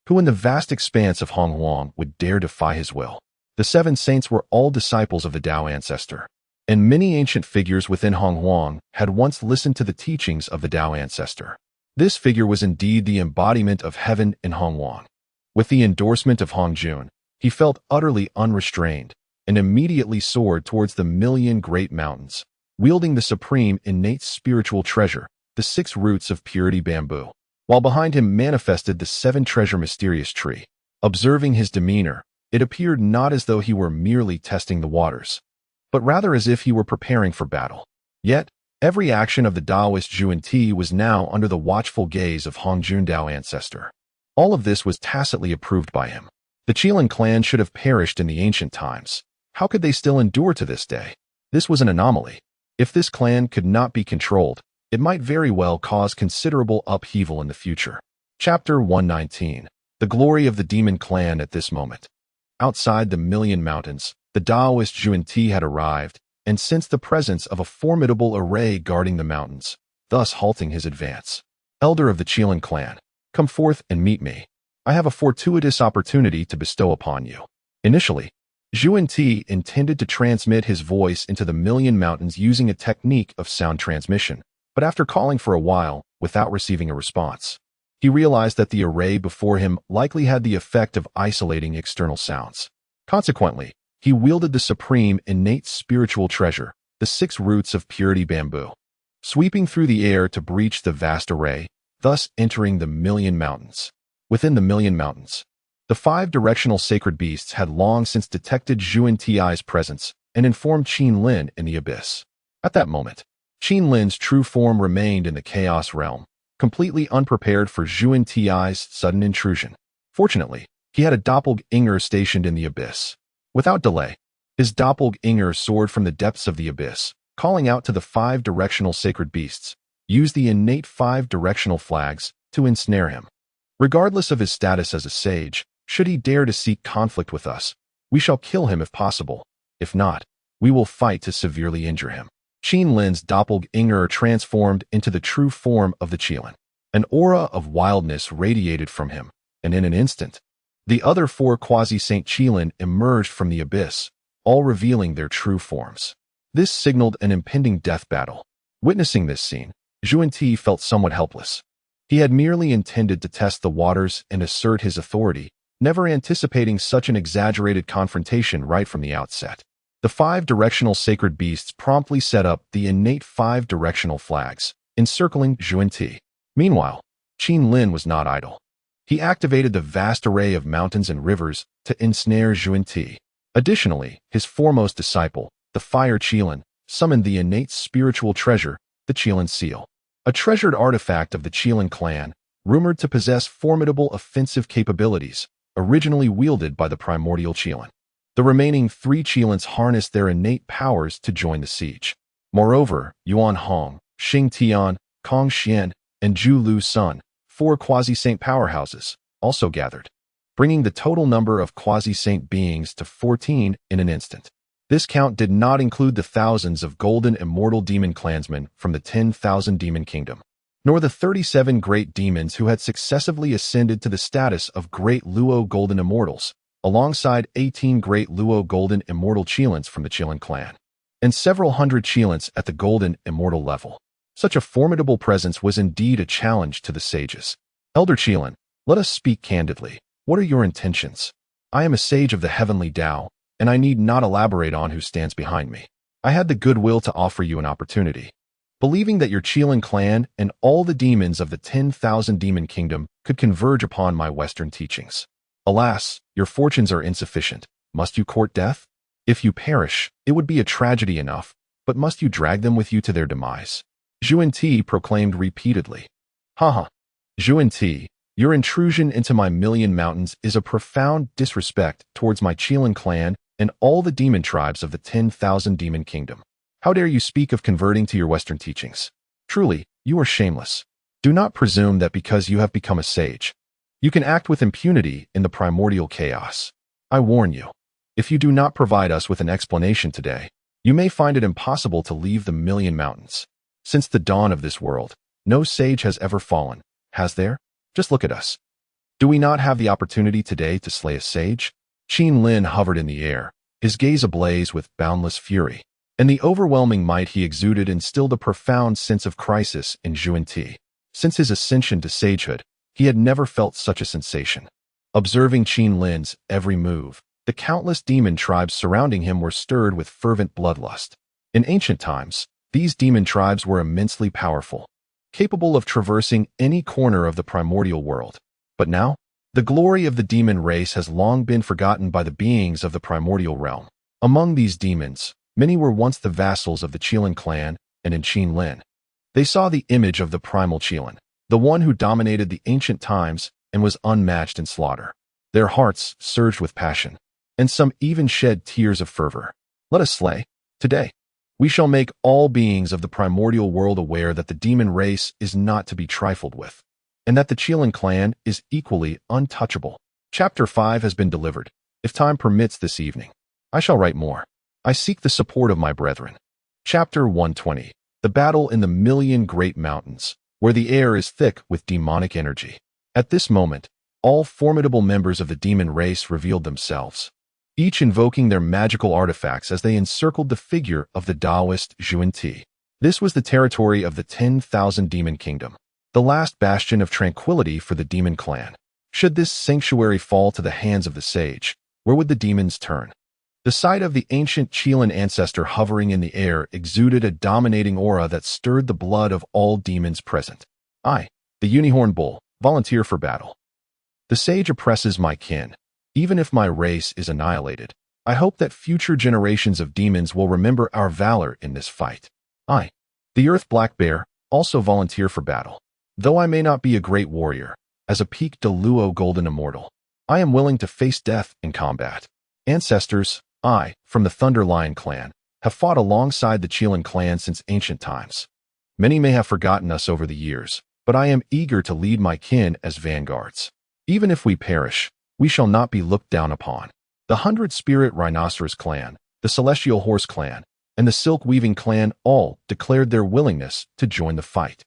Who in the vast expanse of Honghuang would dare defy his will? The seven saints were all disciples of the Tao ancestor, and many ancient figures within Honghuang had once listened to the teachings of the Tao ancestor. This figure was indeed the embodiment of heaven in Honghuang. With the endorsement of Hongjun, he felt utterly unrestrained and immediately soared towards the million great mountains, wielding the supreme innate spiritual treasure, the 6 roots of purity bamboo, while behind him manifested the 7 treasure mysterious tree. Observing his demeanor, it appeared not as though he were merely testing the waters, but rather as if he were preparing for battle. Yet, every action of the Taoist Zhuan Ti was now under the watchful gaze of Hongjun Tao ancestor. All of this was tacitly approved by him. The Qilin clan should have perished in the ancient times. How could they still endure to this day? This was an anomaly. If this clan could not be controlled, it might very well cause considerable upheaval in the future. Chapter 119. The glory of the demon clan at this moment. Outside the Million Mountains, the Taoist Zhuan Ti had arrived, and sensed the presence of a formidable array guarding the mountains, thus halting his advance. Elder of the Qilin clan, come forth and meet me. I have a fortuitous opportunity to bestow upon you. Initially, Zhuan Ti intended to transmit his voice into the Million Mountains using a technique of sound transmission, but after calling for a while, without receiving a response, he realized that the array before him likely had the effect of isolating external sounds. Consequently, he wielded the supreme innate spiritual treasure, the 6 roots of purity bamboo, sweeping through the air to breach the vast array, thus entering the Million Mountains. Within the Million Mountains, the 5 directional sacred beasts had long since detected Zhuan Ti's presence and informed Qin Lin in the abyss. At that moment, Qin Lin's true form remained in the chaos realm, completely unprepared for Zhuan Ti's sudden intrusion. Fortunately, he had a doppelganger stationed in the abyss. Without delay, his doppelganger soared from the depths of the abyss, calling out to the 5 directional sacred beasts, used the innate 5 directional flags to ensnare him. Regardless of his status as a sage, should he dare to seek conflict with us, we shall kill him if possible. If not, we will fight to severely injure him. Qin Lin's doppelganger transformed into the true form of the Qilin. An aura of wildness radiated from him, and in an instant, the other 4 quasi-saint Qilin emerged from the abyss, all revealing their true forms. This signaled an impending death battle. Witnessing this scene, Zhuan Ti felt somewhat helpless. He had merely intended to test the waters and assert his authority, never anticipating such an exaggerated confrontation right from the outset. The 5 directional sacred beasts promptly set up the innate 5 directional flags, encircling Zhuan Ti. Meanwhile, Qin Lin was not idle. He activated the vast array of mountains and rivers to ensnare Zhuan Ti. Additionally, his foremost disciple, the Fire Qilin, summoned the innate spiritual treasure, the Qilin Seal, a treasured artifact of the Qilin clan, rumored to possess formidable offensive capabilities, originally wielded by the primordial Qilin. The remaining 3 Qilins harnessed their innate powers to join the siege. Moreover, Yuan Hong, Xing Tian, Kong Xian, and Zhu Lu Sun, 4 quasi-saint powerhouses, also gathered, bringing the total number of quasi-saint beings to 14 in an instant. This count did not include the thousands of golden immortal demon clansmen from the 10,000 demon kingdom, nor the 37 great demons who had successively ascended to the status of great Luo golden immortals, alongside 18 great Luo golden immortal Qilins from the Qilin clan, and several hundred Qilins at the golden immortal level. Such a formidable presence was indeed a challenge to the sages. Elder Qilin, let us speak candidly. What are your intentions? I am a sage of the heavenly Tao, and I need not elaborate on who stands behind me. I had the goodwill to offer you an opportunity, believing that your Qilin clan and all the demons of the 10,000 demon kingdom could converge upon my Western teachings. Alas, your fortunes are insufficient. Must you court death? If you perish, it would be a tragedy enough, but must you drag them with you to their demise? Zhuan Ti proclaimed repeatedly. Haha. Zhuan Ti, your intrusion into my Million Mountains is a profound disrespect towards my Qilin clan and all the demon tribes of the 10,000 demon kingdom. How dare you speak of converting to your Western teachings? Truly, you are shameless. Do not presume that because you have become a sage, you can act with impunity in the primordial chaos. I warn you, if you do not provide us with an explanation today, you may find it impossible to leave the Million Mountains. Since the dawn of this world, no sage has ever fallen, has there? Just look at us. Do we not have the opportunity today to slay a sage? Qin Lin hovered in the air, his gaze ablaze with boundless fury, and the overwhelming might he exuded instilled a profound sense of crisis in Zhuan Ti. Since his ascension to sagehood, he had never felt such a sensation. Observing Qin Lin's every move, the countless demon tribes surrounding him were stirred with fervent bloodlust. In ancient times, these demon tribes were immensely powerful, capable of traversing any corner of the primordial world. But now, the glory of the demon race has long been forgotten by the beings of the primordial realm. Among these demons, many were once the vassals of the Qilin clan, and in Qin Lin, they saw the image of the primal Qilin, the one who dominated the ancient times and was unmatched in slaughter. Their hearts surged with passion, and some even shed tears of fervor. Let us slay. Today, we shall make all beings of the primordial world aware that the demon race is not to be trifled with, and that the Qilin clan is equally untouchable. Chapter 5 has been delivered. If time permits this evening, I shall write more. I seek the support of my brethren. Chapter 120. The Battle in the Million Great Mountains, where the air is thick with demonic energy. At this moment, all formidable members of the demon race revealed themselves, each invoking their magical artifacts as they encircled the figure of the Taoist Zhuan Ti. This was the territory of the 10,000 Demon Kingdom, the last bastion of tranquility for the demon clan. Should this sanctuary fall to the hands of the sage, where would the demons turn? The sight of the ancient Qilin ancestor hovering in the air exuded a dominating aura that stirred the blood of all demons present. I, the Unicorn Bull, volunteer for battle. The sage oppresses my kin. Even if my race is annihilated, I hope that future generations of demons will remember our valor in this fight. I, the Earth Black Bear, also volunteer for battle. Though I may not be a great warrior, as a peak Deluo Golden Immortal, I am willing to face death in combat. Ancestors, I, from the Thunder Lion clan, have fought alongside the Qilin clan since ancient times. Many may have forgotten us over the years, but I am eager to lead my kin as vanguards. Even if we perish, we shall not be looked down upon. The 100-Spirit Rhinoceros clan, the Celestial Horse clan, and the Silk Weaving clan all declared their willingness to join the fight.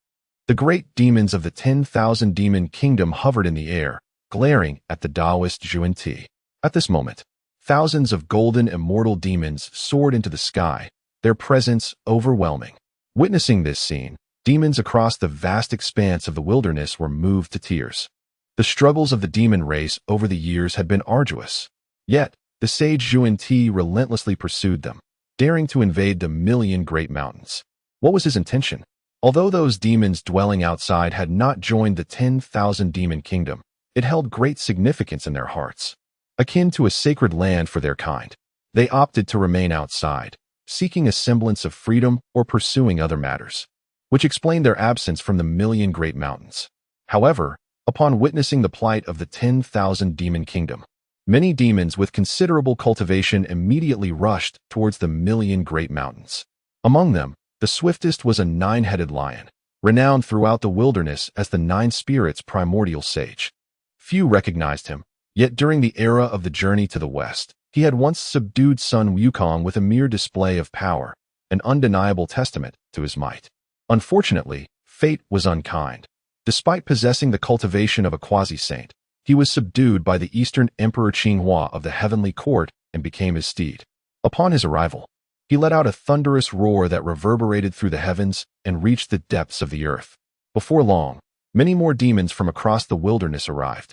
The great demons of the 10,000 Demon Kingdom hovered in the air, glaring at the Taoist Zhuan Ti. At this moment, thousands of golden immortal demons soared into the sky, their presence overwhelming. Witnessing this scene, demons across the vast expanse of the wilderness were moved to tears. The struggles of the demon race over the years had been arduous. Yet, the sage Zhuan Ti relentlessly pursued them, daring to invade the million great mountains. What was his intention? Although those demons dwelling outside had not joined the 10,000 Demon Kingdom, it held great significance in their hearts. Akin to a sacred land for their kind, they opted to remain outside, seeking a semblance of freedom or pursuing other matters, which explained their absence from the million great mountains. However, upon witnessing the plight of the 10,000 Demon Kingdom, many demons with considerable cultivation immediately rushed towards the million great mountains. Among them, the swiftest was a 9-headed lion, renowned throughout the wilderness as the 9 Spirits Primordial Sage. Few recognized him, yet during the era of the journey to the west, he had once subdued Sun Wukong with a mere display of power, an undeniable testament to his might. Unfortunately, fate was unkind. Despite possessing the cultivation of a quasi-saint, he was subdued by the Eastern Emperor Qinghua of the Heavenly Court and became his steed. Upon his arrival, he let out a thunderous roar that reverberated through the heavens and reached the depths of the earth. Before long, many more demons from across the wilderness arrived.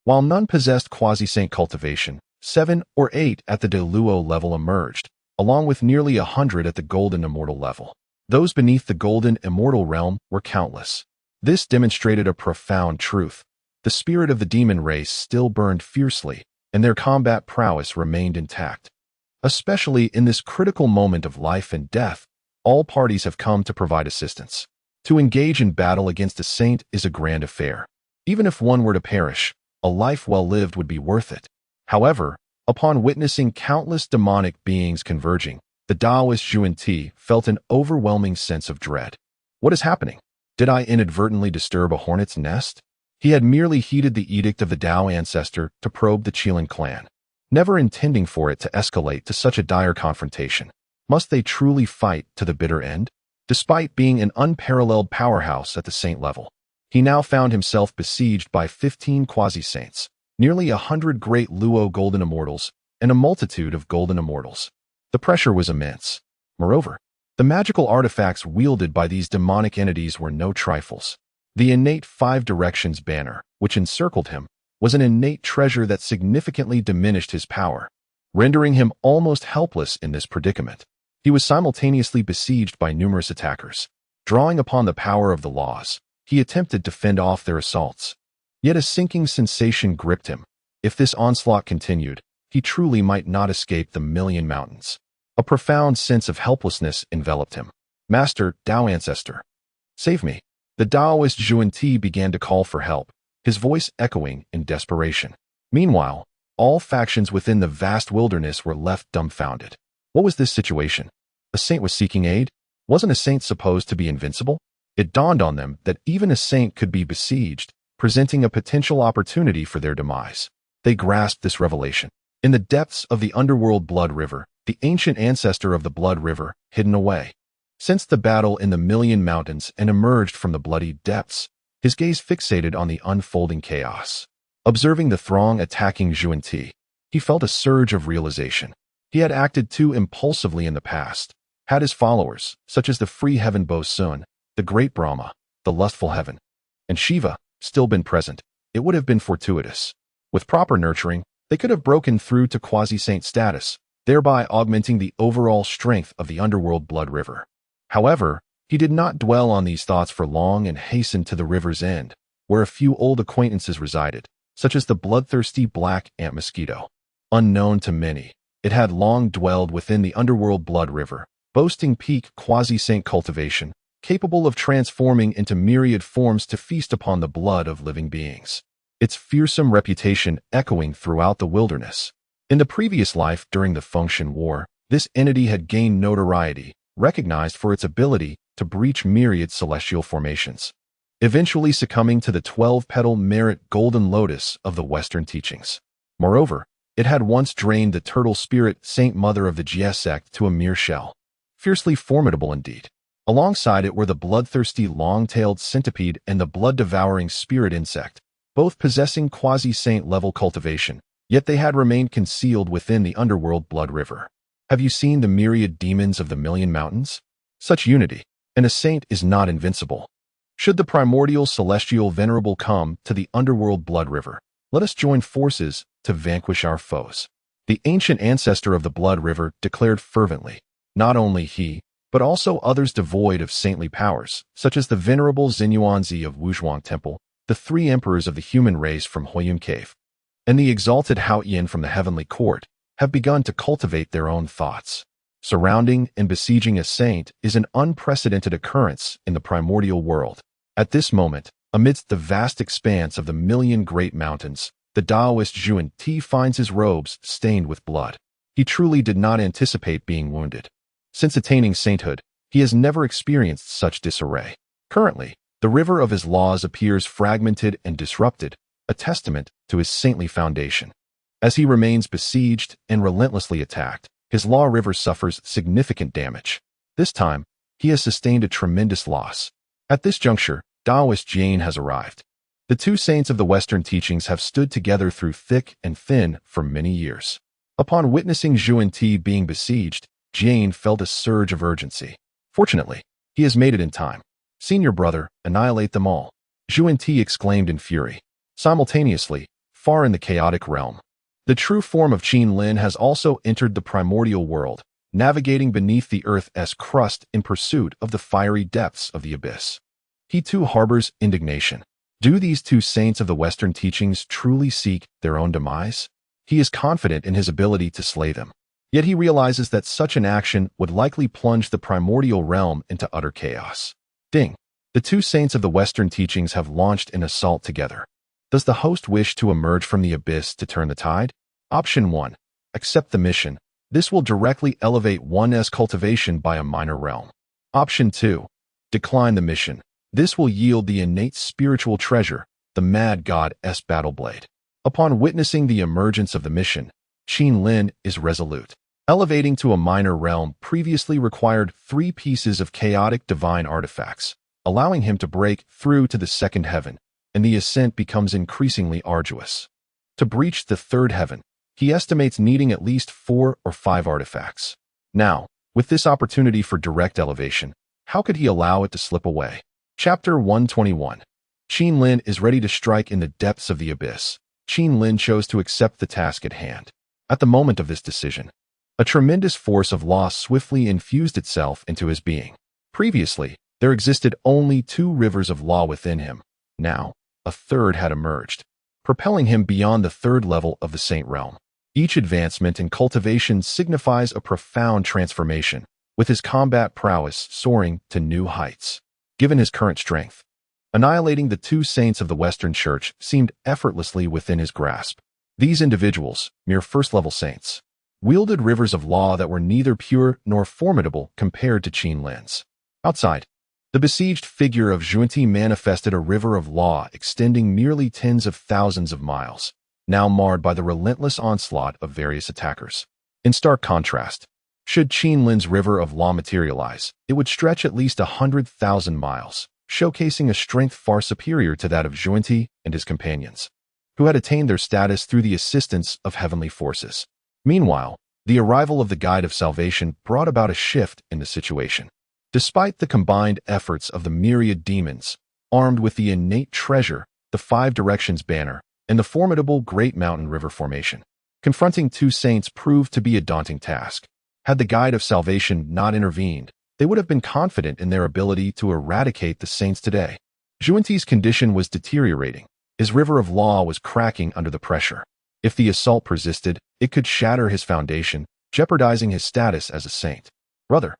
While none possessed quasi-saint cultivation, 7 or 8 at the Deluo level emerged, along with nearly 100 at the Golden Immortal level. Those beneath the Golden Immortal realm were countless. This demonstrated a profound truth. The spirit of the demon race still burned fiercely, and their combat prowess remained intact. Especially in this critical moment of life and death, all parties have come to provide assistance. To engage in battle against a saint is a grand affair. Even if one were to perish, a life well lived would be worth it. However, upon witnessing countless demonic beings converging, the Taoist Zhuan Ti felt an overwhelming sense of dread. What is happening? Did I inadvertently disturb a hornet's nest? He had merely heeded the edict of the Tao ancestor to probe the Qilin clan, never intending for it to escalate to such a dire confrontation. Must they truly fight to the bitter end? Despite being an unparalleled powerhouse at the saint level, He now found himself besieged by 15 quasi-saints, nearly 100 great Luo golden immortals, and a multitude of golden immortals. The pressure was immense. Moreover, the magical artifacts wielded by these demonic entities were no trifles. The innate Five Directions banner, which encircled him, was an innate treasure that significantly diminished his power, rendering him almost helpless in this predicament. He was simultaneously besieged by numerous attackers. Drawing upon the power of the laws, he attempted to fend off their assaults. Yet a sinking sensation gripped him. If this onslaught continued, he truly might not escape the Million Mountains. A profound sense of helplessness enveloped him. Master, Tao Ancestor, save me. The Taoist Zhuan began to call for help, his voice echoing in desperation. Meanwhile, all factions within the vast wilderness were left dumbfounded. What was this situation? A saint was seeking aid? Wasn't a saint supposed to be invincible? It dawned on them that even a saint could be besieged, presenting a potential opportunity for their demise. They grasped this revelation. In the depths of the underworld Blood River, the ancient ancestor of the Blood River, hidden away. Since the battle in the Million Mountains and emerged from the bloody depths, his gaze fixated on the unfolding chaos. Observing the throng attacking Zhuan, he felt a surge of realization. He had acted too impulsively in the past. Had his followers, such as the Free Heaven Bo Sun, the Great Brahma, the Lustful Heaven, and Shiva, still been present, it would have been fortuitous. With proper nurturing, they could have broken through to quasi-saint status, thereby augmenting the overall strength of the underworld Blood River. However, he did not dwell on these thoughts for long and hastened to the river's end, where a few old acquaintances resided, such as the bloodthirsty black ant mosquito. Unknown to many, it had long dwelled within the underworld Blood River, boasting peak quasi-saint cultivation, capable of transforming into myriad forms to feast upon the blood of living beings. Its fearsome reputation echoing throughout the wilderness. In the previous life during the Fengshan War, this entity had gained notoriety, recognized for its ability to breach myriad celestial formations, eventually succumbing to the 12-petal merit golden lotus of the Western teachings. Moreover, it had once drained the turtle spirit Saint Mother of the Jie sect to a mere shell. Fiercely formidable indeed. Alongside it were the bloodthirsty long-tailed centipede and the blood-devouring spirit insect, both possessing quasi-saint level cultivation, yet they had remained concealed within the underworld Blood River. Have you seen the myriad demons of the Million Mountains? Such unity, and a saint is not invincible. Should the primordial celestial venerable come to the underworld Blood River, let us join forces to vanquish our foes. The ancient ancestor of the Blood River declared fervently. Not only he, but also others devoid of saintly powers, such as the venerable Xinyuanzi of Wuzhuang Temple, the three emperors of the human race from Huayun Cave, and the exalted Hao Yin from the heavenly court, have begun to cultivate their own thoughts. Surrounding and besieging a saint is an unprecedented occurrence in the primordial world. At this moment, amidst the vast expanse of the million great mountains, the Taoist Zhuan finds his robes stained with blood. He truly did not anticipate being wounded. Since attaining sainthood, he has never experienced such disarray. Currently, the river of his laws appears fragmented and disrupted, a testament to his saintly foundation. As he remains besieged and relentlessly attacked, his law river suffers significant damage. This time, he has sustained a tremendous loss. At this juncture, Taoist Jane has arrived. The two saints of the Western teachings have stood together through thick and thin for many years. Upon witnessing Zhuan being besieged, Jane felt a surge of urgency. Fortunately, he has made it in time. Senior brother, annihilate them all, Zhuan exclaimed in fury. Simultaneously, far in the chaotic realm, the true form of Qin Lin has also entered the primordial world, navigating beneath the Earth's crust in pursuit of the fiery depths of the abyss. He too harbors indignation. Do these two saints of the Western teachings truly seek their own demise? He is confident in his ability to slay them. Yet he realizes that such an action would likely plunge the primordial realm into utter chaos. Ding! The two saints of the Western teachings have launched an assault together. Does the host wish to emerge from the abyss to turn the tide? Option 1. Accept the mission. This will directly elevate one's cultivation by a minor realm. Option 2. Decline the mission. This will yield the innate spiritual treasure, the Mad God's battle blade. Upon witnessing the emergence of the mission, Qin Lin is resolute. Elevating to a minor realm previously required 3 pieces of chaotic divine artifacts, allowing him to break through to the second heaven, and the ascent becomes increasingly arduous. To breach the third heaven, he estimates needing at least 4 or 5 artifacts. Now, with this opportunity for direct elevation, how could he allow it to slip away? Chapter 121. Qin Lin is ready to strike in the depths of the abyss. Qin Lin chose to accept the task at hand. At the moment of this decision, a tremendous force of law swiftly infused itself into his being. Previously, there existed only 2 rivers of law within him. Now, a third had emerged, propelling him beyond the third level of the Saint Realm. Each advancement in cultivation signifies a profound transformation, with his combat prowess soaring to new heights. Given his current strength, annihilating the 2 saints of the Western Church seemed effortlessly within his grasp. These individuals, mere first-level saints, wielded rivers of law that were neither pure nor formidable compared to Qin Lin's. Outside, the besieged figure of Junti manifested a river of law extending merely tens of thousands of miles, now marred by the relentless onslaught of various attackers. In stark contrast, should Qin Lin's river of law materialize, it would stretch at least 100,000 miles, showcasing a strength far superior to that of Junti and his companions, who had attained their status through the assistance of heavenly forces. Meanwhile, the arrival of the Guide of Salvation brought about a shift in the situation. Despite the combined efforts of the myriad demons, armed with the innate treasure, the 5 Directions banner, and the formidable Great Mountain River formation, confronting 2 saints proved to be a daunting task. Had the Guide of Salvation not intervened, they would have been confident in their ability to eradicate the saints today. Junti's condition was deteriorating. His river of law was cracking under the pressure. If the assault persisted, it could shatter his foundation, jeopardizing his status as a saint. Brother,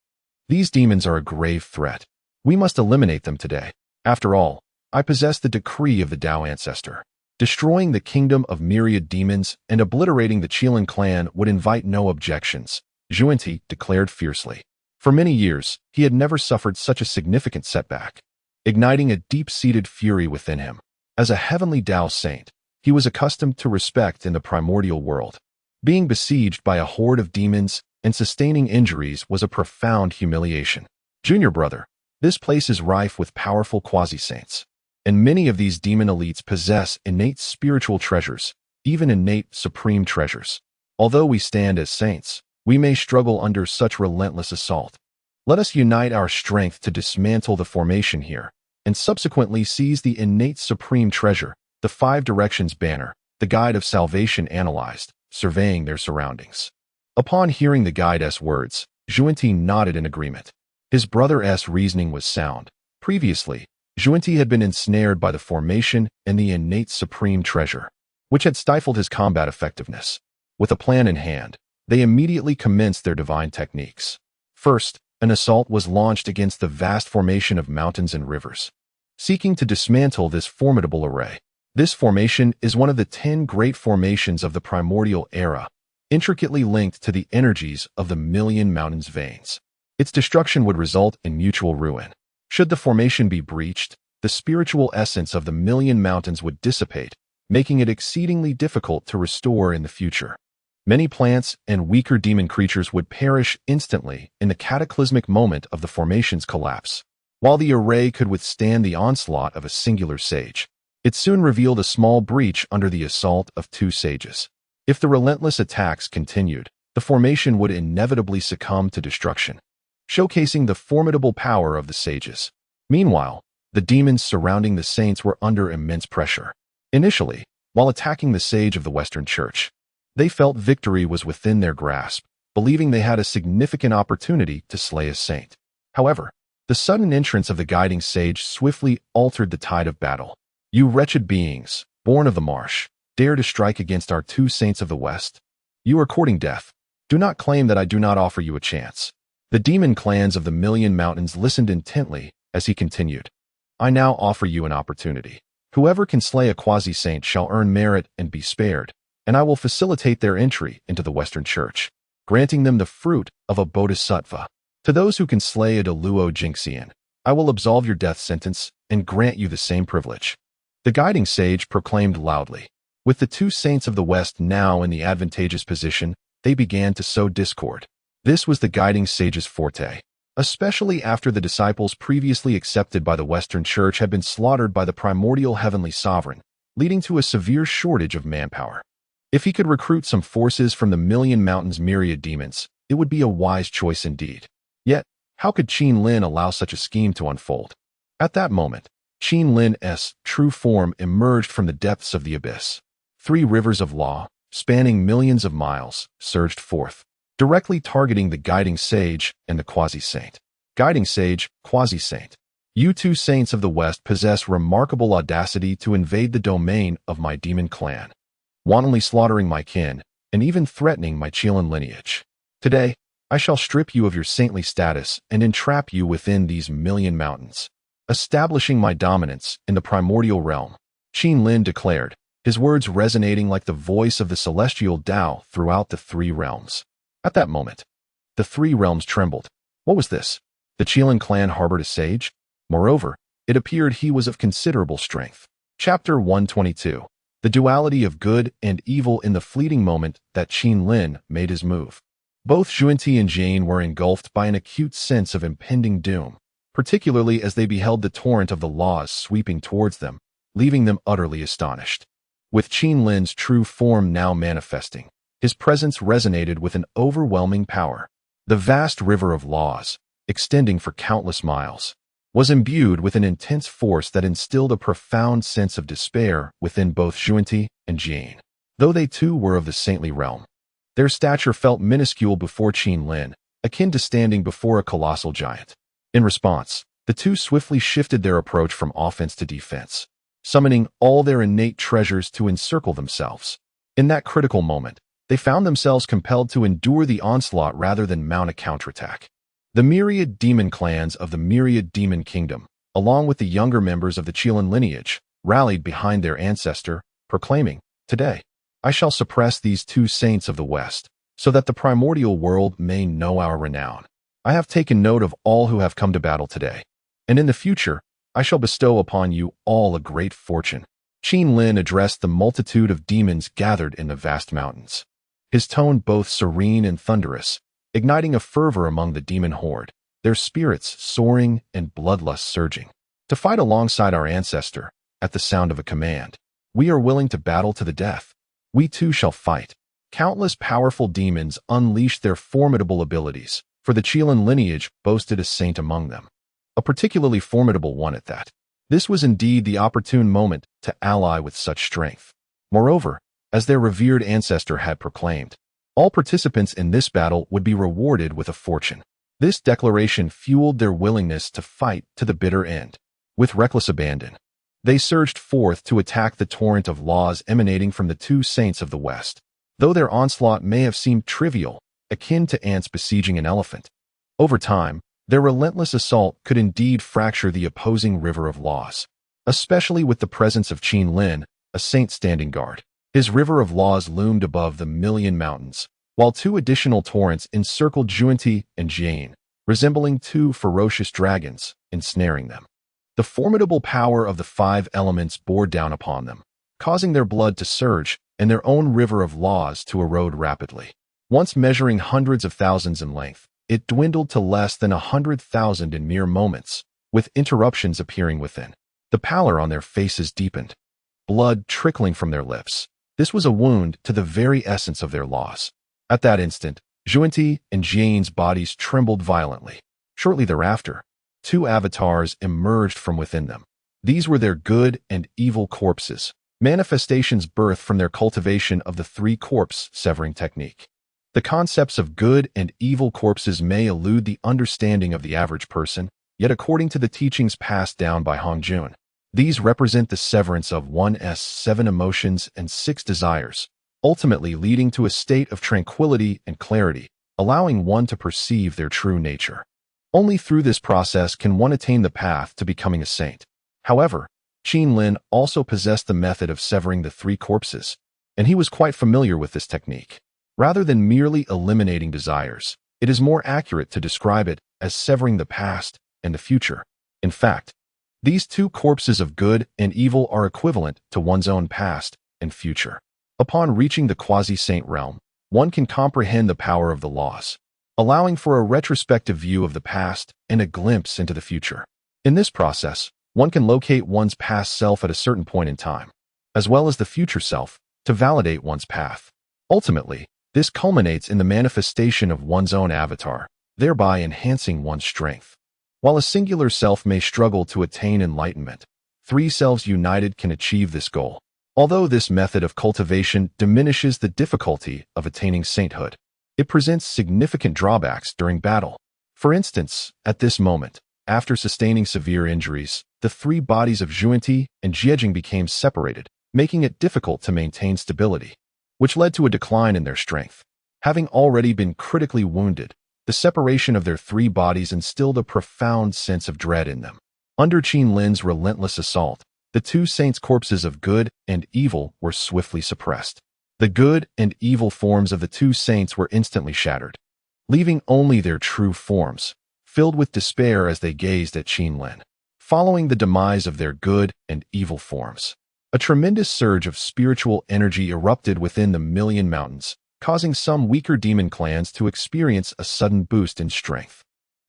these demons are a grave threat. We must eliminate them today. After all, I possess the decree of the Tao Ancestor. Destroying the kingdom of myriad demons and obliterating the Qilin clan would invite no objections, Junti declared fiercely. For many years, he had never suffered such a significant setback, igniting a deep-seated fury within him. As a heavenly Tao saint, he was accustomed to respect in the primordial world. Being besieged by a horde of demons and sustaining injuries was a profound humiliation. Junior brother, this place is rife with powerful quasi-saints, and many of these demon elites possess innate spiritual treasures, even innate supreme treasures. Although we stand as saints, we may struggle under such relentless assault. Let us unite our strength to dismantle the formation here, and subsequently seize the innate supreme treasure, the 5 Directions banner, the Guide of Salvation analyzed, surveying their surroundings. Upon hearing the Guide's words, Junti nodded in agreement. His brother's reasoning was sound. Previously, Junti had been ensnared by the formation and the innate supreme treasure, which had stifled his combat effectiveness. With a plan in hand, they immediately commenced their divine techniques. First, an assault was launched against the vast formation of mountains and rivers, seeking to dismantle this formidable array. This formation is one of the 10 great formations of the primordial era, intricately linked to the energies of the million mountains veins. Its destruction would result in mutual ruin. Should the formation be breached, the spiritual essence of the million mountains would dissipate, making it exceedingly difficult to restore in the future. Many plants and weaker demon creatures would perish instantly in the cataclysmic moment of the formation's collapse. While the array could withstand the onslaught of a singular sage, it soon revealed a small breach under the assault of 2 sages. If the relentless attacks continued, the formation would inevitably succumb to destruction, showcasing the formidable power of the sages. Meanwhile, the demons surrounding the saints were under immense pressure. Initially, while attacking the sage of the Western Church, they felt victory was within their grasp, believing they had a significant opportunity to slay a saint. However, the sudden entrance of the guiding sage swiftly altered the tide of battle. You wretched beings, born of the marsh, dare to strike against our 2 saints of the West? You are courting death. Do not claim that I do not offer you a chance. The demon clans of the Million Mountains listened intently as he continued. I now offer you an opportunity. Whoever can slay a quasi-saint shall earn merit and be spared, and I will facilitate their entry into the Western Church, granting them the fruit of a bodhisattva. To those who can slay a Deluo Jinxian, I will absolve your death sentence and grant you the same privilege. The guiding sage proclaimed loudly. With the 2 saints of the West now in the advantageous position, they began to sow discord. This was the guiding sage's forte. especially after the disciples previously accepted by the Western Church had been slaughtered by the primordial heavenly sovereign, leading to a severe shortage of manpower. If he could recruit some forces from the Million Mountains' myriad demons, it would be a wise choice indeed. Yet, how could Qin Lin allow such a scheme to unfold? At that moment, Qin Lin's true form emerged from the depths of the abyss. 3 rivers of law, spanning millions of miles, surged forth, directly targeting the guiding sage and the quasi-saint. Guiding sage, quasi-saint. You two saints of the West possess remarkable audacity to invade the domain of my demon clan, wantonly slaughtering my kin, and even threatening my Qilin lineage. Today, I shall strip you of your saintly status and entrap you within these million mountains, establishing my dominance in the primordial realm, Qin Lin declared, his words resonating like the voice of the celestial Tao throughout the 3 realms. At that moment, the 3 realms trembled. What was this? The Qilin clan harbored a sage? Moreover, it appeared he was of considerable strength. Chapter 122. The duality of good and evil in the fleeting moment that Qin Lin made his move. Both Xuanti and Jane were engulfed by an acute sense of impending doom, particularly as they beheld the torrent of the laws sweeping towards them, leaving them utterly astonished. With Qin Lin's true form now manifesting, his presence resonated with an overwhelming power. The vast river of laws, extending for countless miles, was imbued with an intense force that instilled a profound sense of despair within both Xuanti and Jane. Though they too were of the saintly realm, their stature felt minuscule before Qin Lin, akin to standing before a colossal giant. In response, the two swiftly shifted their approach from offense to defense, summoning all their innate treasures to encircle themselves. In that critical moment, they found themselves compelled to endure the onslaught rather than mount a counterattack. The myriad demon clans of the myriad demon kingdom, along with the younger members of the Qilin lineage, rallied behind their ancestor, proclaiming, "Today, I shall suppress these 2 saints of the West, so that the primordial world may know our renown. I have taken note of all who have come to battle today, and in the future, I shall bestow upon you all a great fortune." Qin Lin addressed the multitude of demons gathered in the vast mountains, his tone both serene and thunderous, igniting a fervor among the demon horde, their spirits soaring and bloodlust surging. To fight alongside our ancestor, at the sound of a command, we are willing to battle to the death. We too shall fight. Countless powerful demons unleashed their formidable abilities, for the Qilin lineage boasted a saint among them, a particularly formidable one at that. This was indeed the opportune moment to ally with such strength. Moreover, as their revered ancestor had proclaimed, all participants in this battle would be rewarded with a fortune. This declaration fueled their willingness to fight to the bitter end. With reckless abandon, they surged forth to attack the torrent of laws emanating from the 2 saints of the West. Though their onslaught may have seemed trivial, akin to ants besieging an elephant, over time, their relentless assault could indeed fracture the opposing river of laws, especially with the presence of Qin Lin, a saint standing guard. His river of laws loomed above the Million Mountains, while 2 additional torrents encircled Xuanti and Jane, resembling 2 ferocious dragons, ensnaring them. The formidable power of the 5 elements bore down upon them, causing their blood to surge and their own river of laws to erode rapidly. Once measuring hundreds of thousands in length, it dwindled to less than 100,000 in mere moments, with interruptions appearing within. The pallor on their faces deepened, blood trickling from their lips. This was a wound to the very essence of their laws. At that instant, Xuanti and Jane's bodies trembled violently. Shortly thereafter, 2 avatars emerged from within them. These were their good and evil corpses, manifestations birthed from their cultivation of the 3 corpse severing technique. The concepts of good and evil corpses may elude the understanding of the average person, yet according to the teachings passed down by Hongjun, these represent the severance of one's 7 emotions and 6 desires, ultimately leading to a state of tranquility and clarity, allowing one to perceive their true nature. Only through this process can one attain the path to becoming a saint. However, Qin Lin also possessed the method of severing the 3 corpses, and he was quite familiar with this technique. Rather than merely eliminating desires, it is more accurate to describe it as severing the past and the future. In fact, these 2 corpses of good and evil are equivalent to one's own past and future. Upon reaching the quasi-saint realm, one can comprehend the power of the laws. allowing for a retrospective view of the past and a glimpse into the future. In this process, one can locate one's past self at a certain point in time, as well as the future self, to validate one's path. Ultimately, this culminates in the manifestation of one's own avatar, thereby enhancing one's strength. While a singular self may struggle to attain enlightenment, three selves united can achieve this goal. Although this method of cultivation diminishes the difficulty of attaining sainthood, it presents significant drawbacks during battle. For instance, at this moment, after sustaining severe injuries, the three bodies of Zhuanti and Jiejing became separated, making it difficult to maintain stability, which led to a decline in their strength. Having already been critically wounded, the separation of their three bodies instilled a profound sense of dread in them. Under Qin Lin's relentless assault, the two saints' corpses of good and evil were swiftly suppressed. The good and evil forms of the two saints were instantly shattered, leaving only their true forms, filled with despair as they gazed at Qin Lin. Following the demise of their good and evil forms, a tremendous surge of spiritual energy erupted within the Million Mountains, causing some weaker demon clans to experience a sudden boost in strength.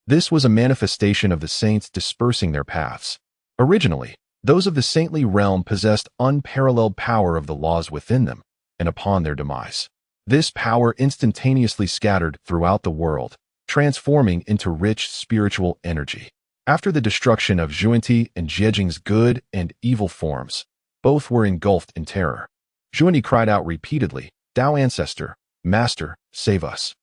This was a manifestation of the saints dispersing their paths. Originally, those of the saintly realm possessed unparalleled power of the laws within them, and upon their demise, this power instantaneously scattered throughout the world, transforming into rich spiritual energy. After the destruction of Zhuanti and Jiejing's good and evil forms, both were engulfed in terror. Zhuanti cried out repeatedly, "Tao Ancestor, Master, save us.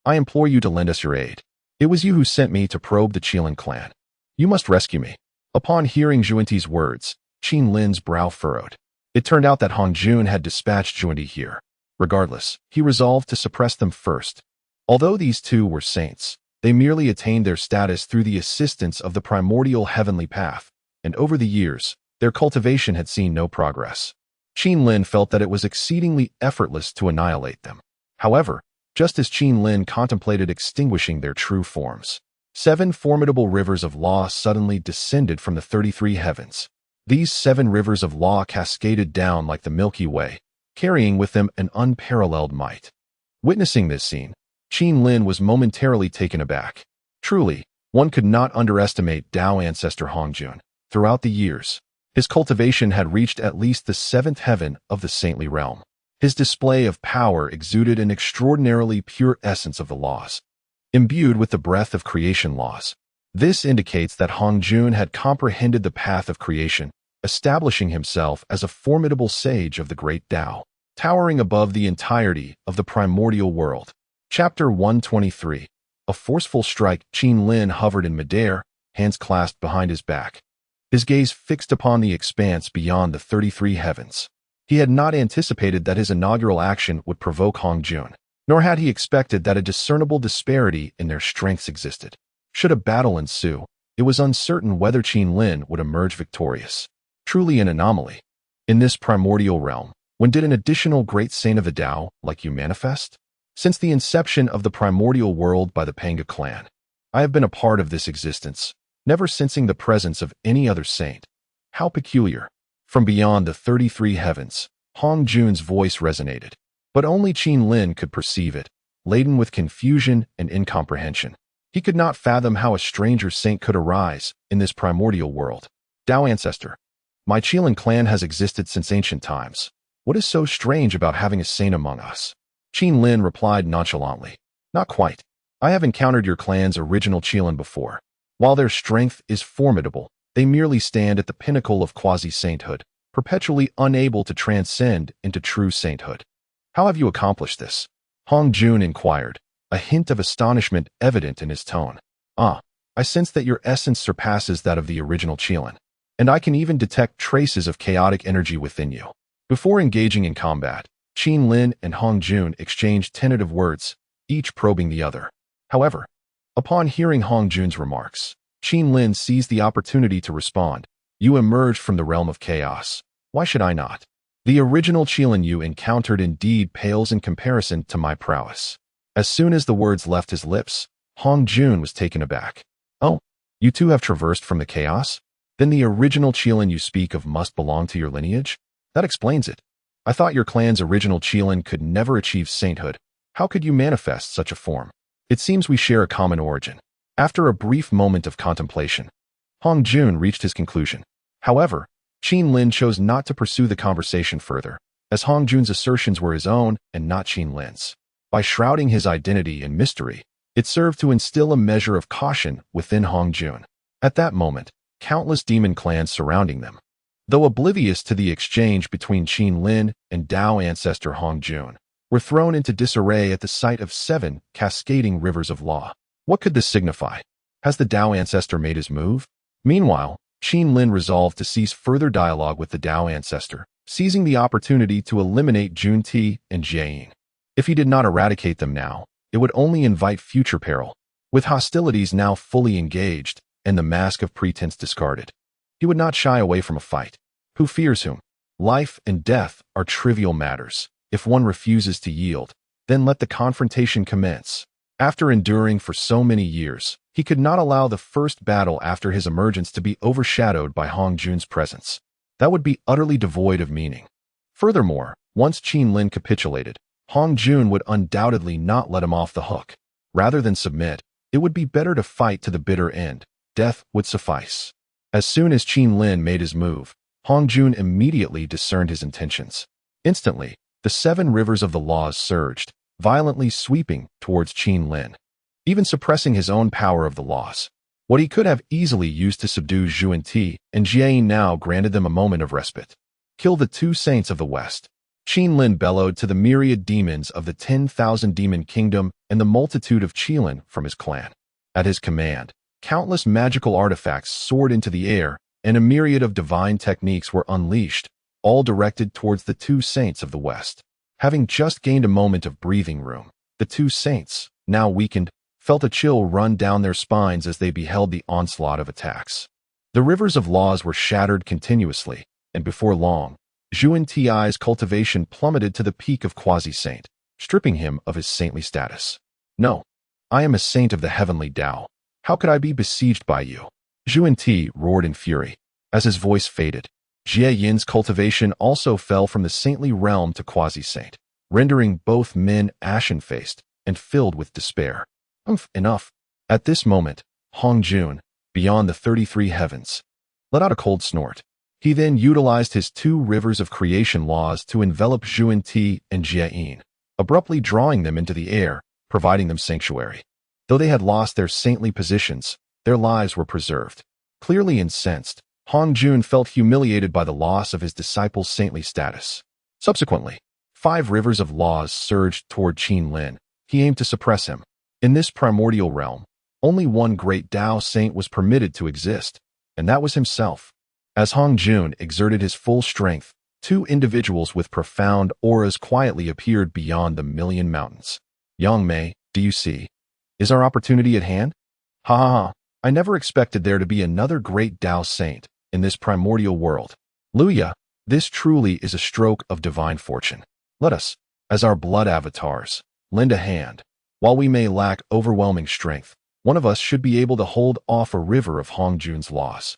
I implore you to lend us your aid. It was you who sent me to probe the Qilin clan. You must rescue me." Upon hearing Zhuanti's words, Qin Lin's brow furrowed. It turned out that Hong Jun had dispatched Zhuanti here. Regardless, he resolved to suppress them first. Although these two were saints, they merely attained their status through the assistance of the primordial heavenly path, and over the years, their cultivation had seen no progress. Qin Lin felt that it was exceedingly effortless to annihilate them. However, just as Qin Lin contemplated extinguishing their true forms, 7 formidable rivers of law suddenly descended from the 33 heavens. These 7 rivers of law cascaded down like the Milky Way, carrying with them an unparalleled might. Witnessing this scene, Qin Lin was momentarily taken aback. Truly, one could not underestimate Tao Ancestor Hong Jun. Throughout the years, his cultivation had reached at least the 7th heaven of the saintly realm. His display of power exuded an extraordinarily pure essence of the laws, imbued with the breath of creation laws. This indicates that Hong Jun had comprehended the path of creation, establishing himself as a formidable sage of the great Tao, towering above the entirety of the primordial world. Chapter 123. A forceful strike. Qin Lin hovered in midair, hands clasped behind his back, his gaze fixed upon the expanse beyond the 33 heavens. He had not anticipated that his inaugural action would provoke Hong Jun, nor had he expected that a discernible disparity in their strengths existed. Should a battle ensue, it was uncertain whether Qin Lin would emerge victorious. Truly an anomaly. In this primordial realm, when did an additional great saint of the Tao like you manifest? Since the inception of the primordial world by the Panga clan, I have been a part of this existence, never sensing the presence of any other saint. How peculiar. From beyond the 33 heavens, Hong Jun's voice resonated, but only Qin Lin could perceive it, laden with confusion and incomprehension. He could not fathom how a stranger saint could arise in this primordial world. Tao Ancestor, my Qilin clan has existed since ancient times. What is so strange about having a saint among us? Qin Lin replied nonchalantly. Not quite. I have encountered your clan's original Qilin before. While their strength is formidable, they merely stand at the pinnacle of quasi-sainthood, perpetually unable to transcend into true sainthood. How have you accomplished this? Hong Jun inquired, a hint of astonishment evident in his tone. I sense that your essence surpasses that of the original Qilin, and I can even detect traces of chaotic energy within you. Before engaging in combat, Qin Lin and Hong Jun exchanged tentative words, each probing the other. However, upon hearing Hong Jun's remarks, Qin Lin seized the opportunity to respond. You emerged from the realm of chaos. Why should I not? The original Qilin you encountered indeed pales in comparison to my prowess. As soon as the words left his lips, Hong Jun was taken aback. Oh, you too have traversed from the chaos? Then the original Qilin you speak of must belong to your lineage? That explains it. I thought your clan's original Qilin could never achieve sainthood. How could you manifest such a form? It seems we share a common origin. After a brief moment of contemplation, Hong Jun reached his conclusion. However, Qin Lin chose not to pursue the conversation further, as Hong Jun's assertions were his own and not Qin Lin's. By shrouding his identity in mystery, it served to instill a measure of caution within Hong Jun. At that moment, countless demon clans surrounding them. Though oblivious to the exchange between Qin Lin and Dao ancestor Hong Jun, were thrown into disarray at the sight of 7 cascading rivers of law. What could this signify? Has the Dao ancestor made his move? Meanwhile, Qin Lin resolved to cease further dialogue with the Dao ancestor, seizing the opportunity to eliminate Jun Ti and Jiaying. If he did not eradicate them now, it would only invite future peril. With hostilities now fully engaged and the mask of pretense discarded, he would not shy away from a fight. Who fears whom? Life and death are trivial matters. If one refuses to yield, then let the confrontation commence. After enduring for so many years, he could not allow the first battle after his emergence to be overshadowed by Hong Jun's presence. That would be utterly devoid of meaning. Furthermore, once Qin Lin capitulated, Hong Jun would undoubtedly not let him off the hook. Rather than submit, it would be better to fight to the bitter end. Death would suffice. As soon as Qin Lin made his move, Hong Jun immediately discerned his intentions. Instantly, the 7 rivers of the laws surged, violently sweeping towards Qin Lin, even suppressing his own power of the laws. What he could have easily used to subdue Jun Ti and Jiaying now granted them a moment of respite. Kill the 2 saints of the West. Qin Lin bellowed to the myriad demons of the 10,000 demon kingdom and the multitude of Qilin from his clan. At his command, countless magical artifacts soared into the air, and a myriad of divine techniques were unleashed, all directed towards the 2 saints of the West. Having just gained a moment of breathing room, the 2 saints, now weakened, felt a chill run down their spines as they beheld the onslaught of attacks. The rivers of laws were shattered continuously, and before long, Jun Ti's cultivation plummeted to the peak of quasi-saint, stripping him of his saintly status. No, I am a saint of the heavenly Tao. How could I be besieged by you? Jun Ti roared in fury. As his voice faded, Jie Yin's cultivation also fell from the saintly realm to quasi-saint, rendering both men ashen-faced and filled with despair. Enough. At this moment, Hong Jun, beyond the 33 heavens, let out a cold snort. He then utilized his 2 rivers of creation laws to envelop Jun Ti and Jiaying, abruptly drawing them into the air, providing them sanctuary. Though they had lost their saintly positions, their lives were preserved. Clearly incensed, Hong Jun felt humiliated by the loss of his disciple's saintly status. Subsequently, 5 rivers of laws surged toward Qin Lin. He aimed to suppress him. In this primordial realm, only one great Dao saint was permitted to exist, and that was himself. As Hong Jun exerted his full strength, 2 individuals with profound auras quietly appeared beyond the million mountains. Yang Mei, do you see? Is our opportunity at hand? Ha ha ha, I never expected there to be another great Dao saint in this primordial world. Luya, this truly is a stroke of divine fortune. Let us, as our blood avatars, lend a hand. While we may lack overwhelming strength, one of us should be able to hold off a river of Hong Jun's laws.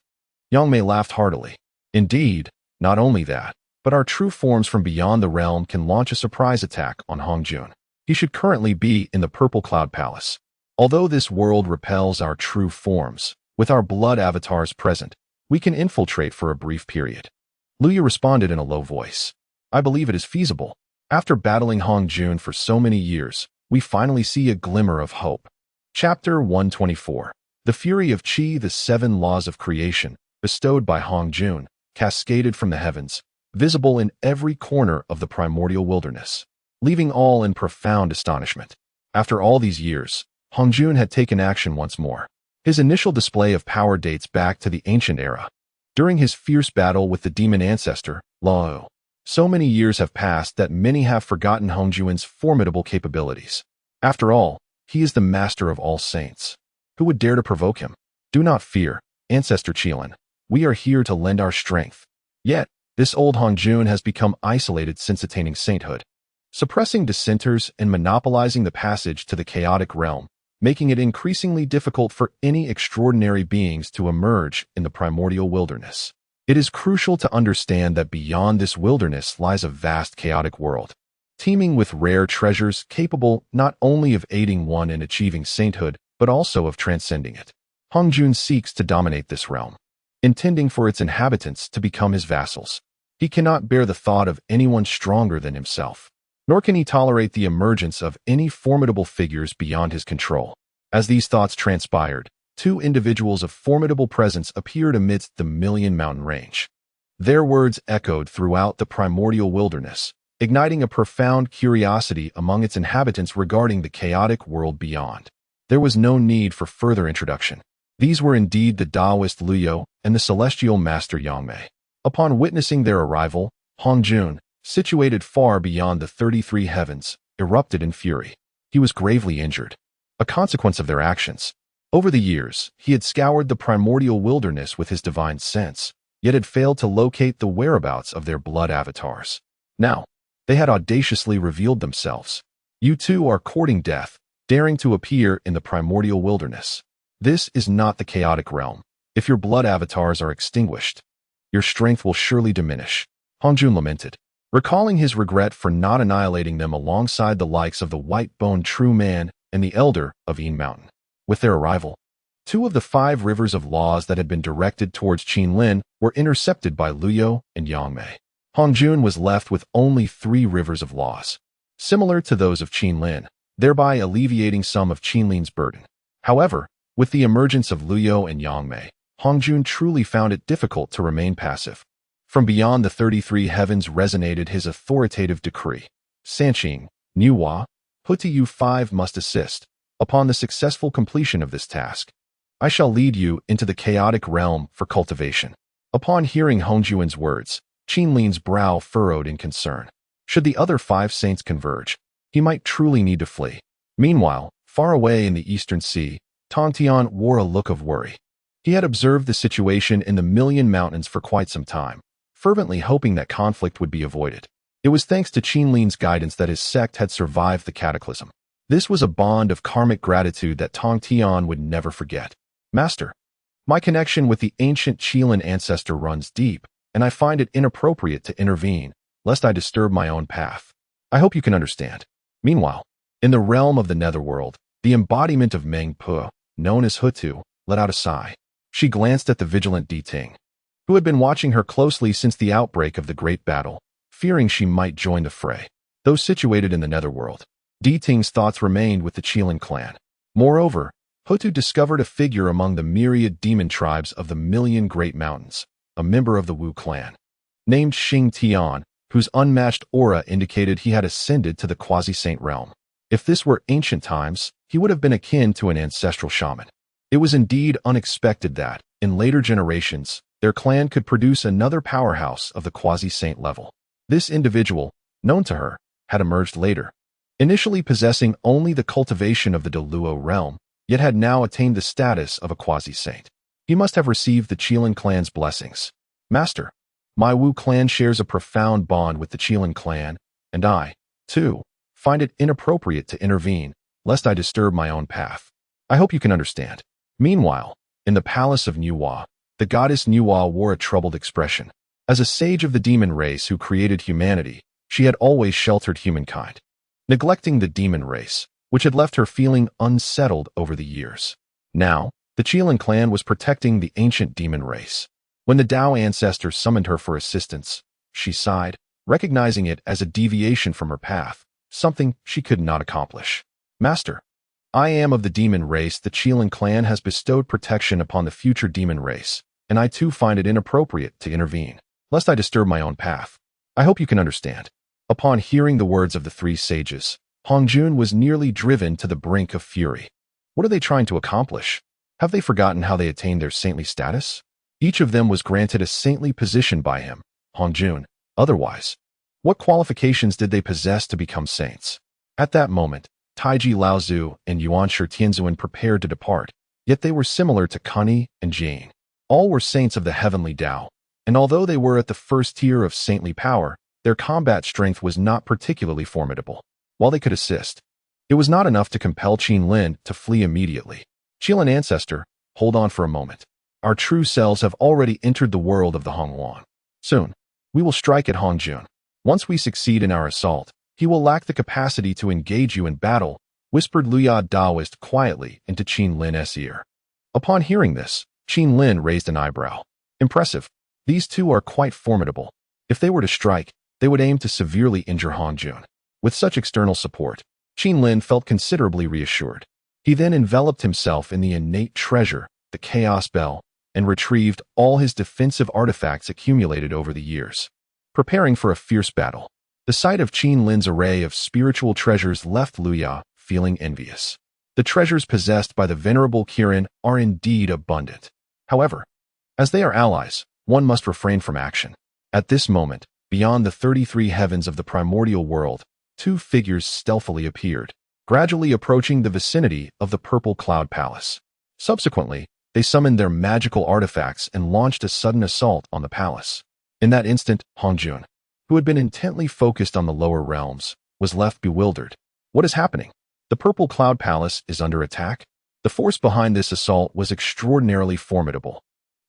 Yang Mei laughed heartily. Indeed, not only that, but our true forms from beyond the realm can launch a surprise attack on Hong Jun. He should currently be in the Purple Cloud Palace. Although this world repels our true forms, with our blood avatars present, we can infiltrate for a brief period. Luya responded in a low voice. I believe it is feasible. After battling Hong Jun for so many years, we finally see a glimmer of hope. Chapter 124. The Fury of Qi. The 7 laws of creation, bestowed by Hong Jun, cascaded from the heavens, visible in every corner of the primordial wilderness, leaving all in profound astonishment. After all these years, Hong Jun had taken action once more. His initial display of power dates back to the ancient era, during his fierce battle with the demon ancestor, Lao. So many years have passed that many have forgotten Hong Jun's formidable capabilities. After all, he is the master of all saints. Who would dare to provoke him? Do not fear, Ancestor Qilin. We are here to lend our strength. Yet, this old Hong Jun has become isolated since attaining sainthood, suppressing dissenters and monopolizing the passage to the chaotic realm, making it increasingly difficult for any extraordinary beings to emerge in the primordial wilderness. It is crucial to understand that beyond this wilderness lies a vast chaotic world. teeming with rare treasures capable not only of aiding one in achieving sainthood, but also of transcending it. Hongjun seeks to dominate this realm, intending for its inhabitants to become his vassals. He cannot bear the thought of anyone stronger than himself, nor can he tolerate the emergence of any formidable figures beyond his control. As these thoughts transpired, two individuals of formidable presence appeared amidst the Million Mountain Range. Their words echoed throughout the primordial wilderness, igniting a profound curiosity among its inhabitants regarding the chaotic world beyond. There was no need for further introduction. These were indeed the Taoist Luyo and the celestial master Yangmei. Upon witnessing their arrival, Hongjun, situated far beyond the 33 heavens, erupted in fury. He was gravely injured, a consequence of their actions. Over the years, he had scoured the primordial wilderness with his divine sense, yet had failed to locate the whereabouts of their blood avatars. Now, they had audaciously revealed themselves. You two are courting death, daring to appear in the primordial wilderness. This is not the chaotic realm. If your blood avatars are extinguished, your strength will surely diminish. Hongjun lamented, recalling his regret for not annihilating them alongside the likes of the white-boned true man and the elder of Yin Mountain. With their arrival, two of the 5 rivers of laws that had been directed towards Qinlin were intercepted by Luyo and Yangmei. Hongjun was left with only 3 rivers of laws, similar to those of Qinlin, thereby alleviating some of Qinlin's burden. However, with the emergence of Luyo and Yangmei, Hongjun truly found it difficult to remain passive. From beyond the 33 heavens resonated his authoritative decree. Sanqing, Nuwa, Huti you 5 must assist. Upon the successful completion of this task, I shall lead you into the chaotic realm for cultivation. Upon hearing Hongjun's words, Qinlin's brow furrowed in concern. Should the other 5 saints converge, he might truly need to flee. Meanwhile, far away in the eastern sea, Tongtian wore a look of worry. He had observed the situation in the Million Mountains for quite some time, fervently hoping that conflict would be avoided. It was thanks to Qinlin's guidance that his sect had survived the cataclysm. This was a bond of karmic gratitude that Tongtian would never forget. Master, my connection with the ancient Qilin ancestor runs deep, and I find it inappropriate to intervene, lest I disturb my own path. I hope you can understand. Meanwhile, in the realm of the netherworld, the embodiment of Meng Pu, known as Hutu, let out a sigh. She glanced at the vigilant Di Ting, who had been watching her closely since the outbreak of the great battle, fearing she might join the fray. Though situated in the netherworld, Di Ting's thoughts remained with the Qilin clan. Moreover, Hutu discovered a figure among the myriad demon tribes of the Million Great Mountains, a member of the Wu clan, named Xing Tian, whose unmatched aura indicated he had ascended to the quasi-saint realm. If this were ancient times, he would have been akin to an ancestral shaman. It was indeed unexpected that, in later generations, their clan could produce another powerhouse of the quasi-saint level. This individual, known to her, had emerged later, initially possessing only the cultivation of the Deluo realm, yet had now attained the status of a quasi-saint. He must have received the Qilin clan's blessings. Master, my Wu clan shares a profound bond with the Qilin clan, and I, too, find it inappropriate to intervene, lest I disturb my own path. I hope you can understand. Meanwhile, in the palace of Nuwa, the goddess Nuwa wore a troubled expression. As a sage of the demon race who created humanity, she had always sheltered humankind, neglecting the demon race, which had left her feeling unsettled over the years. Now, the Qilin clan was protecting the ancient demon race. When the Tao ancestor summoned her for assistance, she sighed, recognizing it as a deviation from her path, something she could not accomplish. Master, I am of the demon race. The Qilin clan has bestowed protection upon the future demon race, and I too find it inappropriate to intervene, lest I disturb my own path. I hope you can understand. Upon hearing the words of the 3 sages, Hongjun was nearly driven to the brink of fury. What are they trying to accomplish? Have they forgotten how they attained their saintly status? Each of them was granted a saintly position by him, Hongjun. Otherwise, what qualifications did they possess to become saints? At that moment, Taiji Laozu and Yuanshi Tianzuan prepared to depart, yet they were similar to Kani and Jane. All were saints of the heavenly Tao, and although they were at the first tier of saintly power, their combat strength was not particularly formidable. While they could assist, it was not enough to compel Qinlin to flee immediately. Qilin ancestor, hold on for a moment. Our true selves have already entered the world of the Hongwan. Soon, we will strike at Hongjun. Once we succeed in our assault, He will lack the capacity to engage you in battle, whispered Luya Daoist quietly into Qin Lin's ear. Upon hearing this, Qin Lin raised an eyebrow. Impressive. These two are quite formidable. If they were to strike, they would aim to severely injure Hong Jun. With such external support, Qin Lin felt considerably reassured. He then enveloped himself in the innate treasure, the Chaos Bell, and retrieved all his defensive artifacts accumulated over the years. Preparing for a fierce battle, the sight of Qin Lin's array of spiritual treasures left Luya feeling envious. The treasures possessed by the venerable Kirin are indeed abundant. However, as they are allies, one must refrain from action. At this moment, beyond the 33 heavens of the primordial world, two figures stealthily appeared, gradually approaching the vicinity of the Purple Cloud Palace. Subsequently, they summoned their magical artifacts and launched a sudden assault on the palace. In that instant, Hong Jun, who had been intently focused on the lower realms, was left bewildered. What is happening? The Purple Cloud Palace is under attack? The force behind this assault was extraordinarily formidable,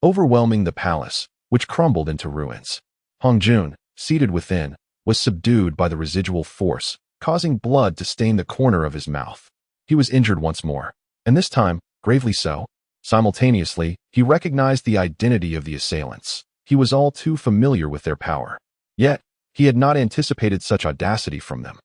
overwhelming the palace, which crumbled into ruins. Hong Jun, seated within, was subdued by the residual force, causing blood to stain the corner of his mouth. He was injured once more, and this time, gravely so. Simultaneously, he recognized the identity of the assailants. He was all too familiar with their power. Yet, he had not anticipated such audacity from them,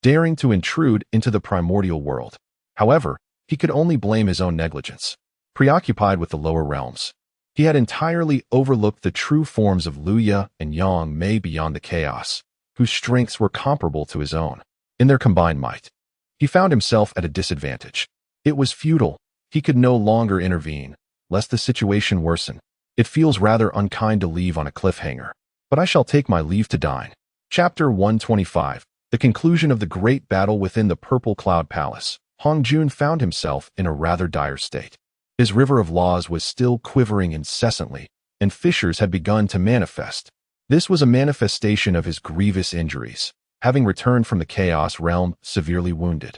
daring to intrude into the primordial world. However, he could only blame his own negligence. Preoccupied with the lower realms, he had entirely overlooked the true forms of Luya and Yang Mei beyond the chaos, whose strengths were comparable to his own. In their combined might, he found himself at a disadvantage. It was futile. He could no longer intervene, lest the situation worsen. It feels rather unkind to leave on a cliffhanger, but I shall take my leave to dine. Chapter 125. The conclusion of the great battle within the Purple Cloud Palace. Hong Jun found himself in a rather dire state. His river of laws was still quivering incessantly, and fissures had begun to manifest. This was a manifestation of his grievous injuries, having returned from the Chaos Realm severely wounded.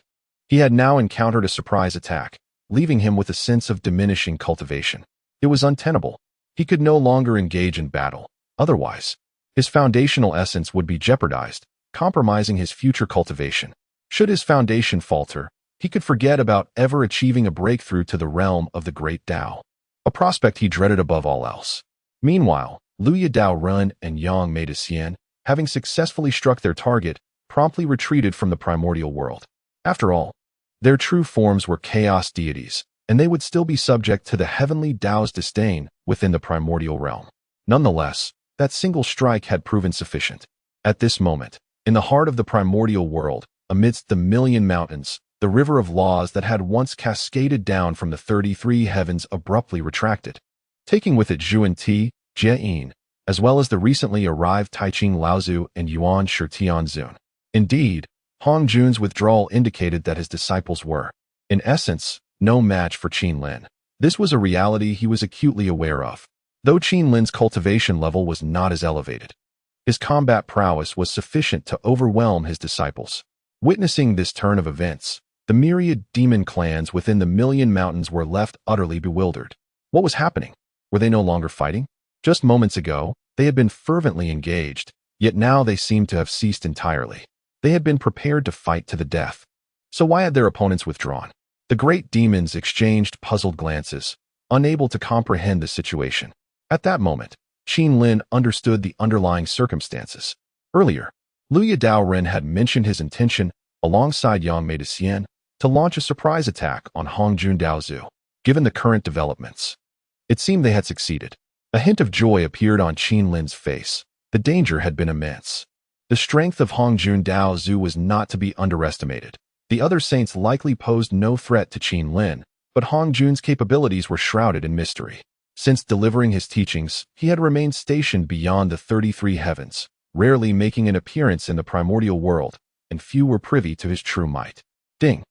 He had now encountered a surprise attack, leaving him with a sense of diminishing cultivation. It was untenable. He could no longer engage in battle. Otherwise, his foundational essence would be jeopardized, compromising his future cultivation. Should his foundation falter, he could forget about ever achieving a breakthrough to the realm of the Great Tao, a prospect he dreaded above all else. Meanwhile, Luya Dao Run and Yang Mei Xian, having successfully struck their target, promptly retreated from the primordial world. After all, their true forms were chaos deities, and they would still be subject to the heavenly Tao's disdain within the primordial realm. Nonetheless, that single strike had proven sufficient. At this moment, in the heart of the primordial world, amidst the million mountains, the river of laws that had once cascaded down from the 33 heavens abruptly retracted, taking with it Zhu and Ti, Jie-in, as well as the recently arrived Taiqing Laozu and Yuan Shitianzun. Indeed, Hong Jun's withdrawal indicated that his disciples were, in essence, no match for Qin Lin. This was a reality he was acutely aware of. Though Qin Lin's cultivation level was not as elevated, his combat prowess was sufficient to overwhelm his disciples. Witnessing this turn of events, the myriad demon clans within the million mountains were left utterly bewildered. What was happening? Were they no longer fighting? Just moments ago, they had been fervently engaged, yet now they seemed to have ceased entirely. They had been prepared to fight to the death. So why had their opponents withdrawn? The great demons exchanged puzzled glances, unable to comprehend the situation. At that moment, Qin Lin understood the underlying circumstances. Earlier, Luya Daoren had mentioned his intention, alongside Yang Mei Xian, to launch a surprise attack on Hong Jun Daozu. Given the current developments, it seemed they had succeeded. A hint of joy appeared on Qin Lin's face. The danger had been immense. The strength of Hong Jun Daozu was not to be underestimated. The other saints likely posed no threat to Qin Lin, but Hong Jun's capabilities were shrouded in mystery. Since delivering his teachings, he had remained stationed beyond the 33 heavens, rarely making an appearance in the primordial world, and few were privy to his true might. Ding.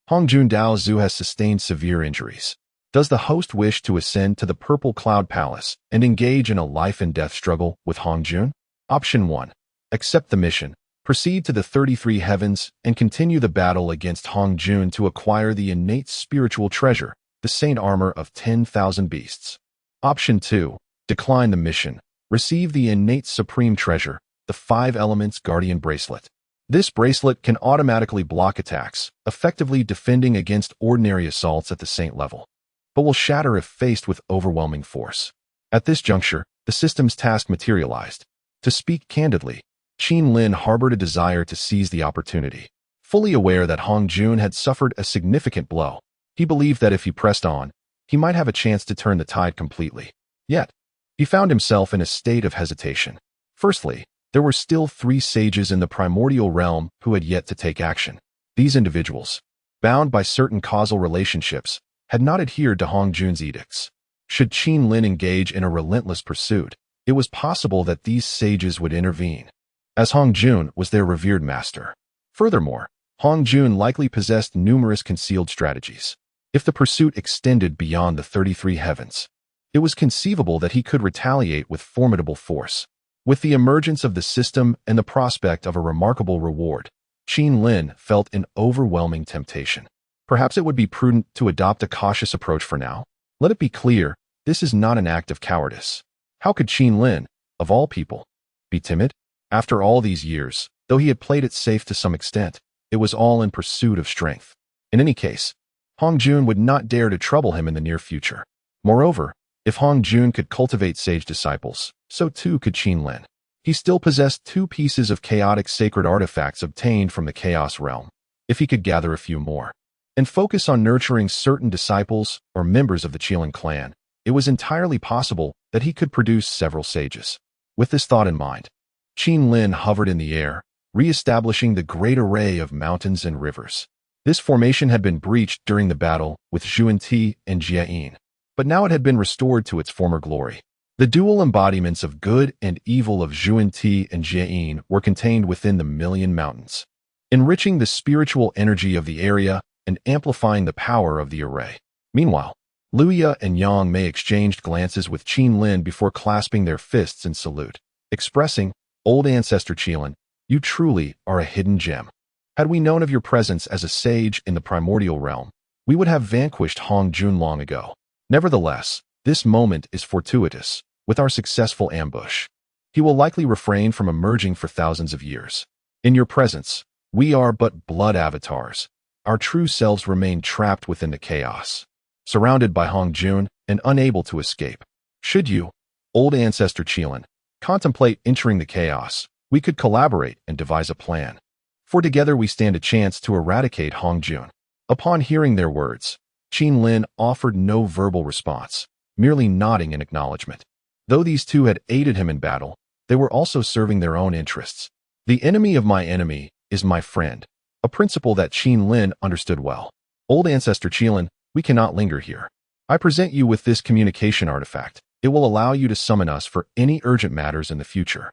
Hong Jun Daozu has sustained severe injuries. Does the host wish to ascend to the Purple Cloud Palace and engage in a life-and-death struggle with Hong Jun? Option 1. Accept the mission, proceed to the 33 heavens, and continue the battle against Hong Jun to acquire the innate spiritual treasure, the saint armor of 10,000 beasts. Option 2. Decline the mission, receive the innate supreme treasure, the 5 elements guardian bracelet. This bracelet can automatically block attacks, effectively defending against ordinary assaults at the saint level, but will shatter if faced with overwhelming force. At this juncture, the system's task materialized. To speak candidly, Qin Lin harbored a desire to seize the opportunity. Fully aware that Hong Jun had suffered a significant blow, he believed that if he pressed on, he might have a chance to turn the tide completely. Yet, he found himself in a state of hesitation. Firstly, there were still 3 sages in the primordial realm who had yet to take action. These individuals, bound by certain causal relationships, had not adhered to Hong Jun's edicts. Should Qin Lin engage in a relentless pursuit, it was possible that these sages would intervene, as Hong Jun was their revered master. Furthermore, Hong Jun likely possessed numerous concealed strategies. If the pursuit extended beyond the 33 heavens, it was conceivable that he could retaliate with formidable force. With the emergence of the system and the prospect of a remarkable reward, Qin Lin felt an overwhelming temptation. Perhaps it would be prudent to adopt a cautious approach for now. Let it be clear, this is not an act of cowardice. How could Qin Lin, of all people, be timid? After all these years, though he had played it safe to some extent, it was all in pursuit of strength. In any case, Hong Jun would not dare to trouble him in the near future. Moreover, if Hong Jun could cultivate sage disciples, so too could Qin Lin. He still possessed 2 pieces of chaotic sacred artifacts obtained from the Chaos realm. If he could gather a few more, and focus on nurturing certain disciples or members of the Qilin clan, it was entirely possible that he could produce several sages. With this thought in mind, Qin Lin hovered in the air, re-establishing the great array of mountains and rivers. This formation had been breached during the battle with Zhuan-Ti and Jia-Yin, but now it had been restored to its former glory. The dual embodiments of good and evil of Zhuan-Ti and Jia-Yin were contained within the Million Mountains, enriching the spiritual energy of the area and amplifying the power of the array. Meanwhile, Luya and Yang Mei exchanged glances with Qin Lin before clasping their fists in salute, expressing, "Old Ancestor Qilin, you truly are a hidden gem. Had we known of your presence as a sage in the primordial realm, we would have vanquished Hong Jun long ago. Nevertheless, this moment is fortuitous. With our successful ambush, he will likely refrain from emerging for thousands of years. In your presence, we are but blood avatars. Our true selves remain trapped within the chaos, surrounded by Hong Jun and unable to escape. Should you, Old Ancestor Qilin, contemplate entering the chaos, we could collaborate and devise a plan. For together we stand a chance to eradicate Hong Jun." Upon hearing their words, Qin Lin offered no verbal response, merely nodding in acknowledgement. Though these 2 had aided him in battle, they were also serving their own interests. The enemy of my enemy is my friend, a principle that Qin Lin understood well. Old Ancestor Qilin, we cannot linger here. I present you with this communication artifact. It will allow you to summon us for any urgent matters in the future.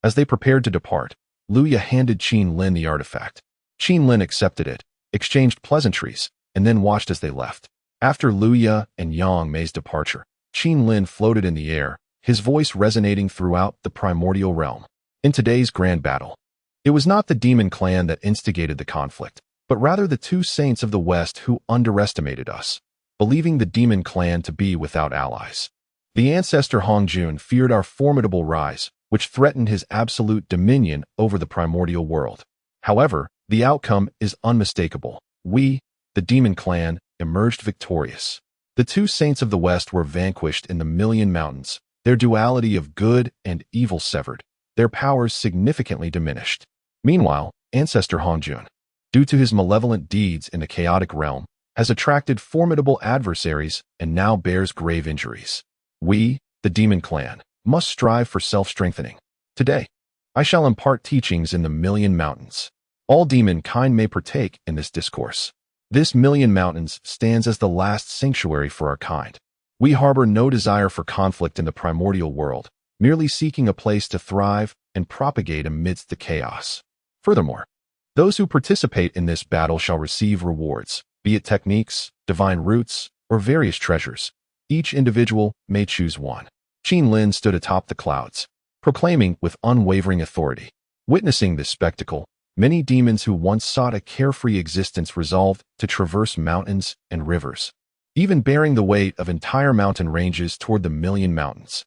As they prepared to depart, Luya handed Qin Lin the artifact. Qin Lin accepted it, exchanged pleasantries, and then watched as they left. After Luya and Yang Mei's departure, Qin Lin floated in the air, his voice resonating throughout the primordial realm. In today's grand battle, it was not the demon clan that instigated the conflict, but rather the 2 saints of the West who underestimated us, believing the demon clan to be without allies. The ancestor Hong Jun feared our formidable rise, which threatened his absolute dominion over the primordial world. However, the outcome is unmistakable. We, the demon clan, emerged victorious. The 2 saints of the West were vanquished in the Million Mountains, their duality of good and evil severed, their powers significantly diminished. Meanwhile, Ancestor Hong Jun, due to his malevolent deeds in the chaotic realm, has attracted formidable adversaries and now bears grave injuries. We, the demon clan, must strive for self-strengthening. Today, I shall impart teachings in the Million Mountains. All demon kind may partake in this discourse. This Million Mountains stands as the last sanctuary for our kind. We harbor no desire for conflict in the primordial world, merely seeking a place to thrive and propagate amidst the chaos. Furthermore, those who participate in this battle shall receive rewards, be it techniques, divine roots, or various treasures. Each individual may choose one. Qin Lin stood atop the clouds, proclaiming with unwavering authority. Witnessing this spectacle, many demons who once sought a carefree existence resolved to traverse mountains and rivers, even bearing the weight of entire mountain ranges toward the Million Mountains.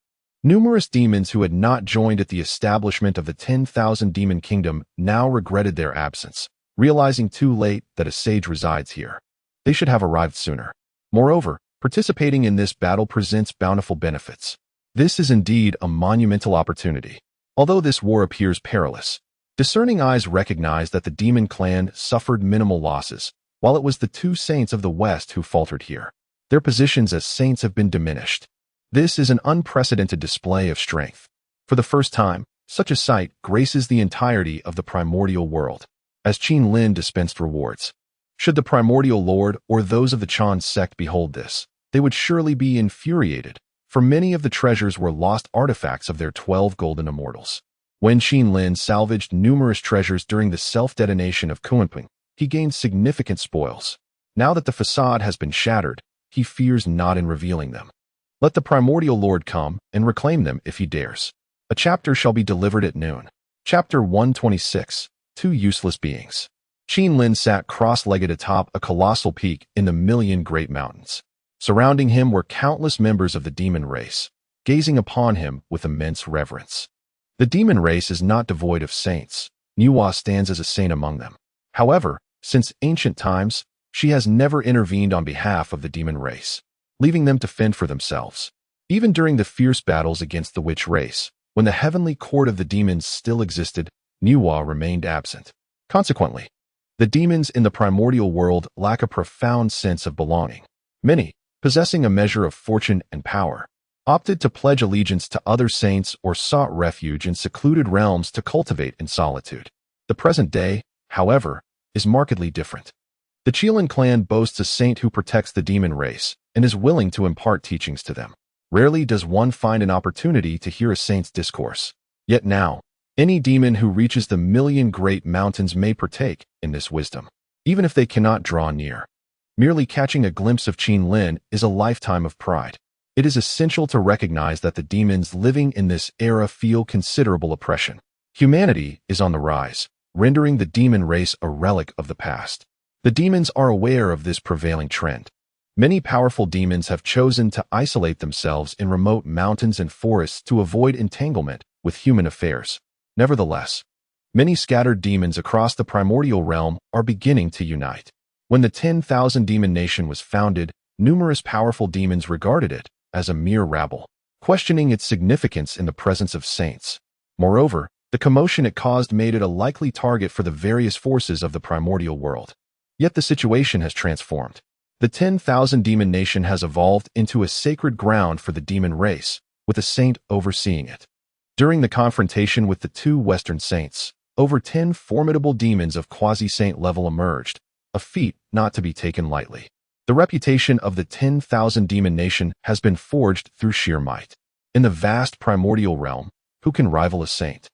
Numerous demons who had not joined at the establishment of the 10,000 Demon Kingdom now regretted their absence, realizing too late that a sage resides here. They should have arrived sooner. Moreover, participating in this battle presents bountiful benefits. This is indeed a monumental opportunity. Although this war appears perilous, discerning eyes recognize that the demon clan suffered minimal losses, while it was the two saints of the West who faltered here. Their positions as saints have been diminished. This is an unprecedented display of strength. For the first time, such a sight graces the entirety of the primordial world, as Qin Lin dispensed rewards. Should the primordial lord or those of the Chan sect behold this, they would surely be infuriated, for many of the treasures were lost artifacts of their 12 golden immortals. When Qin Lin salvaged numerous treasures during the self-detonation of Kunping, he gained significant spoils. Now that the facade has been shattered, he fears not in revealing them. Let the primordial lord come and reclaim them if he dares. A chapter shall be delivered at noon. Chapter 126, Two Useless Beings. Qin Lin sat cross-legged atop a colossal peak in the million great mountains. Surrounding him were countless members of the demon race, gazing upon him with immense reverence. The demon race is not devoid of saints. Nuwa stands as a saint among them. However, since ancient times, she has never intervened on behalf of the demon race, leaving them to fend for themselves. Even during the fierce battles against the witch race, when the heavenly court of the demons still existed, Nuwa remained absent. Consequently, the demons in the primordial world lack a profound sense of belonging. Many, possessing a measure of fortune and power, opted to pledge allegiance to other saints or sought refuge in secluded realms to cultivate in solitude. The present day, however, is markedly different. The Qilin clan boasts a saint who protects the demon race and is willing to impart teachings to them. Rarely does one find an opportunity to hear a saint's discourse. Yet now, any demon who reaches the million great mountains may partake in this wisdom, even if they cannot draw near. Merely catching a glimpse of Qin Lin is a lifetime of pride. It is essential to recognize that the demons living in this era feel considerable oppression. Humanity is on the rise, rendering the demon race a relic of the past. The demons are aware of this prevailing trend. Many powerful demons have chosen to isolate themselves in remote mountains and forests to avoid entanglement with human affairs. Nevertheless, many scattered demons across the primordial realm are beginning to unite. When the 10,000 Demon Nation was founded, numerous powerful demons regarded it as a mere rabble, questioning its significance in the presence of saints. Moreover, the commotion it caused made it a likely target for the various forces of the primordial world. Yet the situation has transformed. The 10,000 Demon Nation has evolved into a sacred ground for the demon race, with a saint overseeing it. During the confrontation with the two Western saints, over 10 formidable demons of quasi-saint level emerged, a feat not to be taken lightly. The reputation of the 10,000 Demon Nation has been forged through sheer might. In the vast primordial realm, who can rival a saint?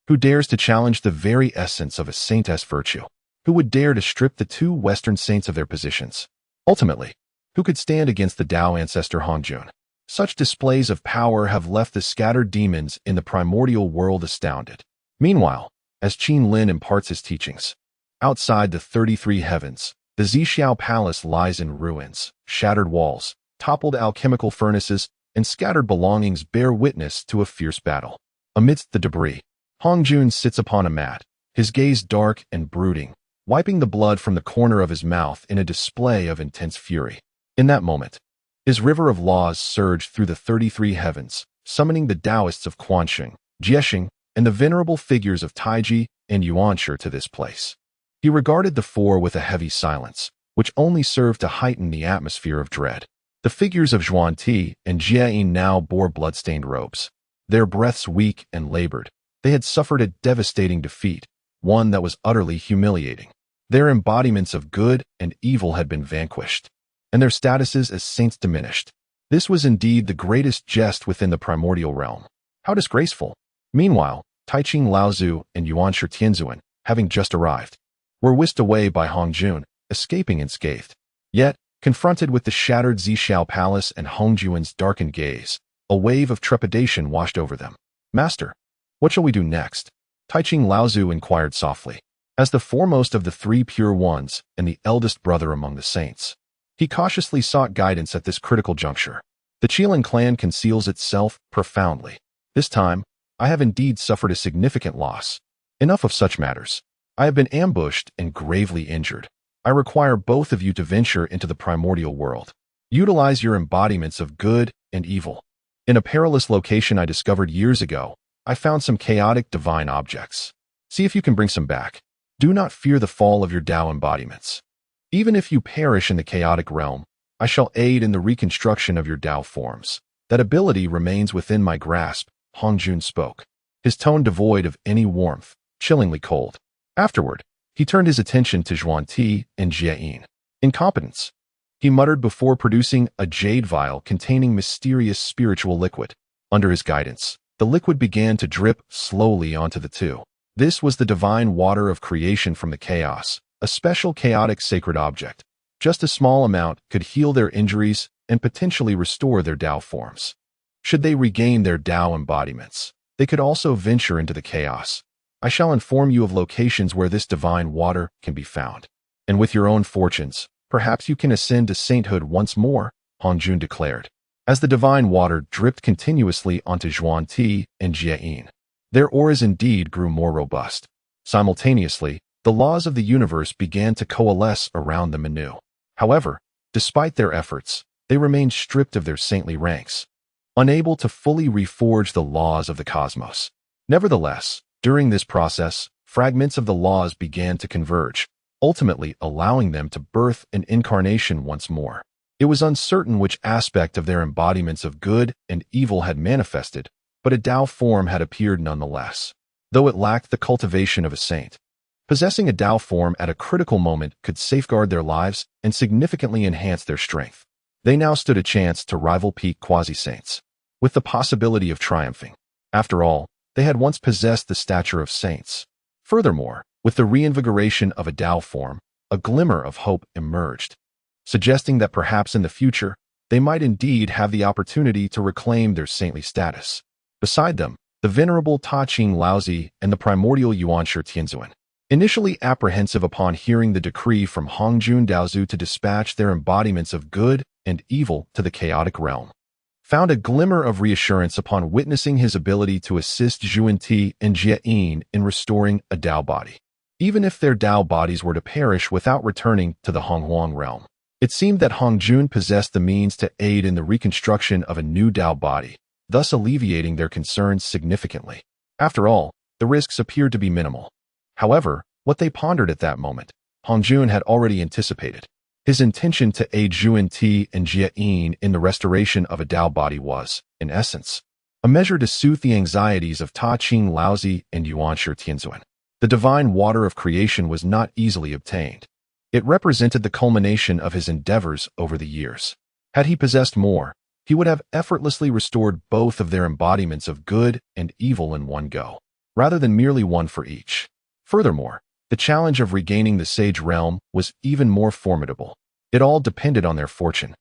Who dares to challenge the very essence of a saintess virtue? Who would dare to strip the two Western saints of their positions? Ultimately, who could stand against the Tao ancestor Hongjun? Such displays of power have left the scattered demons in the primordial world astounded. Meanwhile, as Qin Lin imparts his teachings, outside the 33 heavens, the Zixiao Palace lies in ruins. Shattered walls, toppled alchemical furnaces, and scattered belongings bear witness to a fierce battle. Amidst the debris, Hongjun sits upon a mat, his gaze dark and brooding, wiping the blood from the corner of his mouth in a display of intense fury. In that moment, his river of laws surged through the 33 heavens, summoning the Taoists of Quanxing, Jiexing, and the venerable figures of Taiji and Yuanshi to this place. He regarded the four with a heavy silence, which only served to heighten the atmosphere of dread. The figures of Zhuan-Ti and Jieyin now bore blood-stained robes. Their breaths weak and labored. They had suffered a devastating defeat, one that was utterly humiliating. Their embodiments of good and evil had been vanquished, and their statuses as saints diminished. This was indeed the greatest jest within the primordial realm. How disgraceful! Meanwhile, Taiqing Laozu and Yuanshi Tianzuan, having just arrived, were whisked away by Hongjun, escaping unscathed. Yet, confronted with the shattered Zixiao Palace and Hongjun's darkened gaze, a wave of trepidation washed over them. "Master, what shall we do next?" Taiqing Laozu inquired softly. As the foremost of the three pure ones and the eldest brother among the saints, he cautiously sought guidance at this critical juncture. The Qilin clan conceals itself profoundly. This time, I have indeed suffered a significant loss. Enough of such matters. I have been ambushed and gravely injured. I require both of you to venture into the primordial world. Utilize your embodiments of good and evil. In a perilous location I discovered years ago, I found some chaotic divine objects. See if you can bring some back. Do not fear the fall of your Tao embodiments. Even if you perish in the chaotic realm, I shall aid in the reconstruction of your Tao forms. That ability remains within my grasp, Hongjun spoke, his tone devoid of any warmth, chillingly cold. Afterward, he turned his attention to Zhuan-Ti and Jieyin. Incompetence, he muttered before producing a jade vial containing mysterious spiritual liquid. Under his guidance, the liquid began to drip slowly onto the two. This was the divine water of creation from the chaos, a special chaotic sacred object. Just a small amount could heal their injuries and potentially restore their Tao forms. Should they regain their Tao embodiments, they could also venture into the chaos. I shall inform you of locations where this divine water can be found. And with your own fortunes, perhaps you can ascend to sainthood once more, Hongjun declared, as the divine water dripped continuously onto Zhuan-Ti and Jieyin. Their auras indeed grew more robust. Simultaneously, the laws of the universe began to coalesce around them anew. However, despite their efforts, they remained stripped of their saintly ranks, unable to fully reforge the laws of the cosmos. Nevertheless, during this process, fragments of the laws began to converge, ultimately allowing them to birth an incarnation once more. It was uncertain which aspect of their embodiments of good and evil had manifested, but a Tao form had appeared nonetheless, though it lacked the cultivation of a saint. Possessing a Tao form at a critical moment could safeguard their lives and significantly enhance their strength. They now stood a chance to rival peak quasi-saints, with the possibility of triumphing. After all, they had once possessed the stature of saints. Furthermore, with the reinvigoration of a Tao form, a glimmer of hope emerged, suggesting that perhaps in the future, they might indeed have the opportunity to reclaim their saintly status. Beside them, the venerable Ta Ching Laozi and the primordial Yuanshi Tianzuan, initially apprehensive upon hearing the decree from Hongjun Daozu to dispatch their embodiments of good and evil to the chaotic realm, found a glimmer of reassurance upon witnessing his ability to assist Zhuan-Ti and Jieyin in restoring a Tao body. Even if their Tao bodies were to perish without returning to the Honghuang realm, it seemed that Hongjun possessed the means to aid in the reconstruction of a new Tao body, thus alleviating their concerns significantly. After all, the risks appeared to be minimal. However, what they pondered at that moment, Hongjun had already anticipated. His intention to aid Zhuan-Ti and Jieyin in the restoration of a Tao body was, in essence, a measure to soothe the anxieties of Ta Ching Laozi and Yuanshi Tianzuan. The divine water of creation was not easily obtained. It represented the culmination of his endeavors over the years. Had he possessed more, he would have effortlessly restored both of their embodiments of good and evil in one go, rather than merely one for each. Furthermore, the challenge of regaining the Sage Realm was even more formidable. It all depended on their fortune.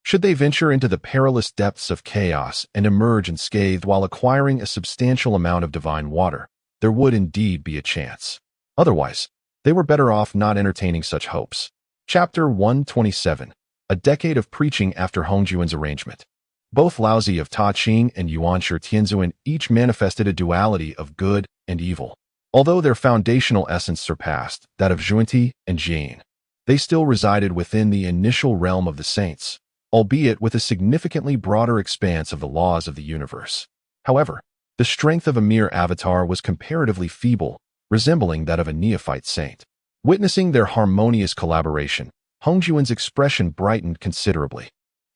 Should they venture into the perilous depths of chaos and emerge unscathed while acquiring a substantial amount of divine water, there would indeed be a chance. Otherwise, they were better off not entertaining such hopes. Chapter 127. A decade of preaching after Hongjuan's arrangement. Both Laozi of Ta Ching and Yuanshi Tianzuan each manifested a duality of good and evil. Although their foundational essence surpassed that of Zhuan-Ti and Jieyin, they still resided within the initial realm of the saints, albeit with a significantly broader expanse of the laws of the universe. However, the strength of a mere avatar was comparatively feeble, resembling that of a neophyte saint. Witnessing their harmonious collaboration, Hongjuan's expression brightened considerably.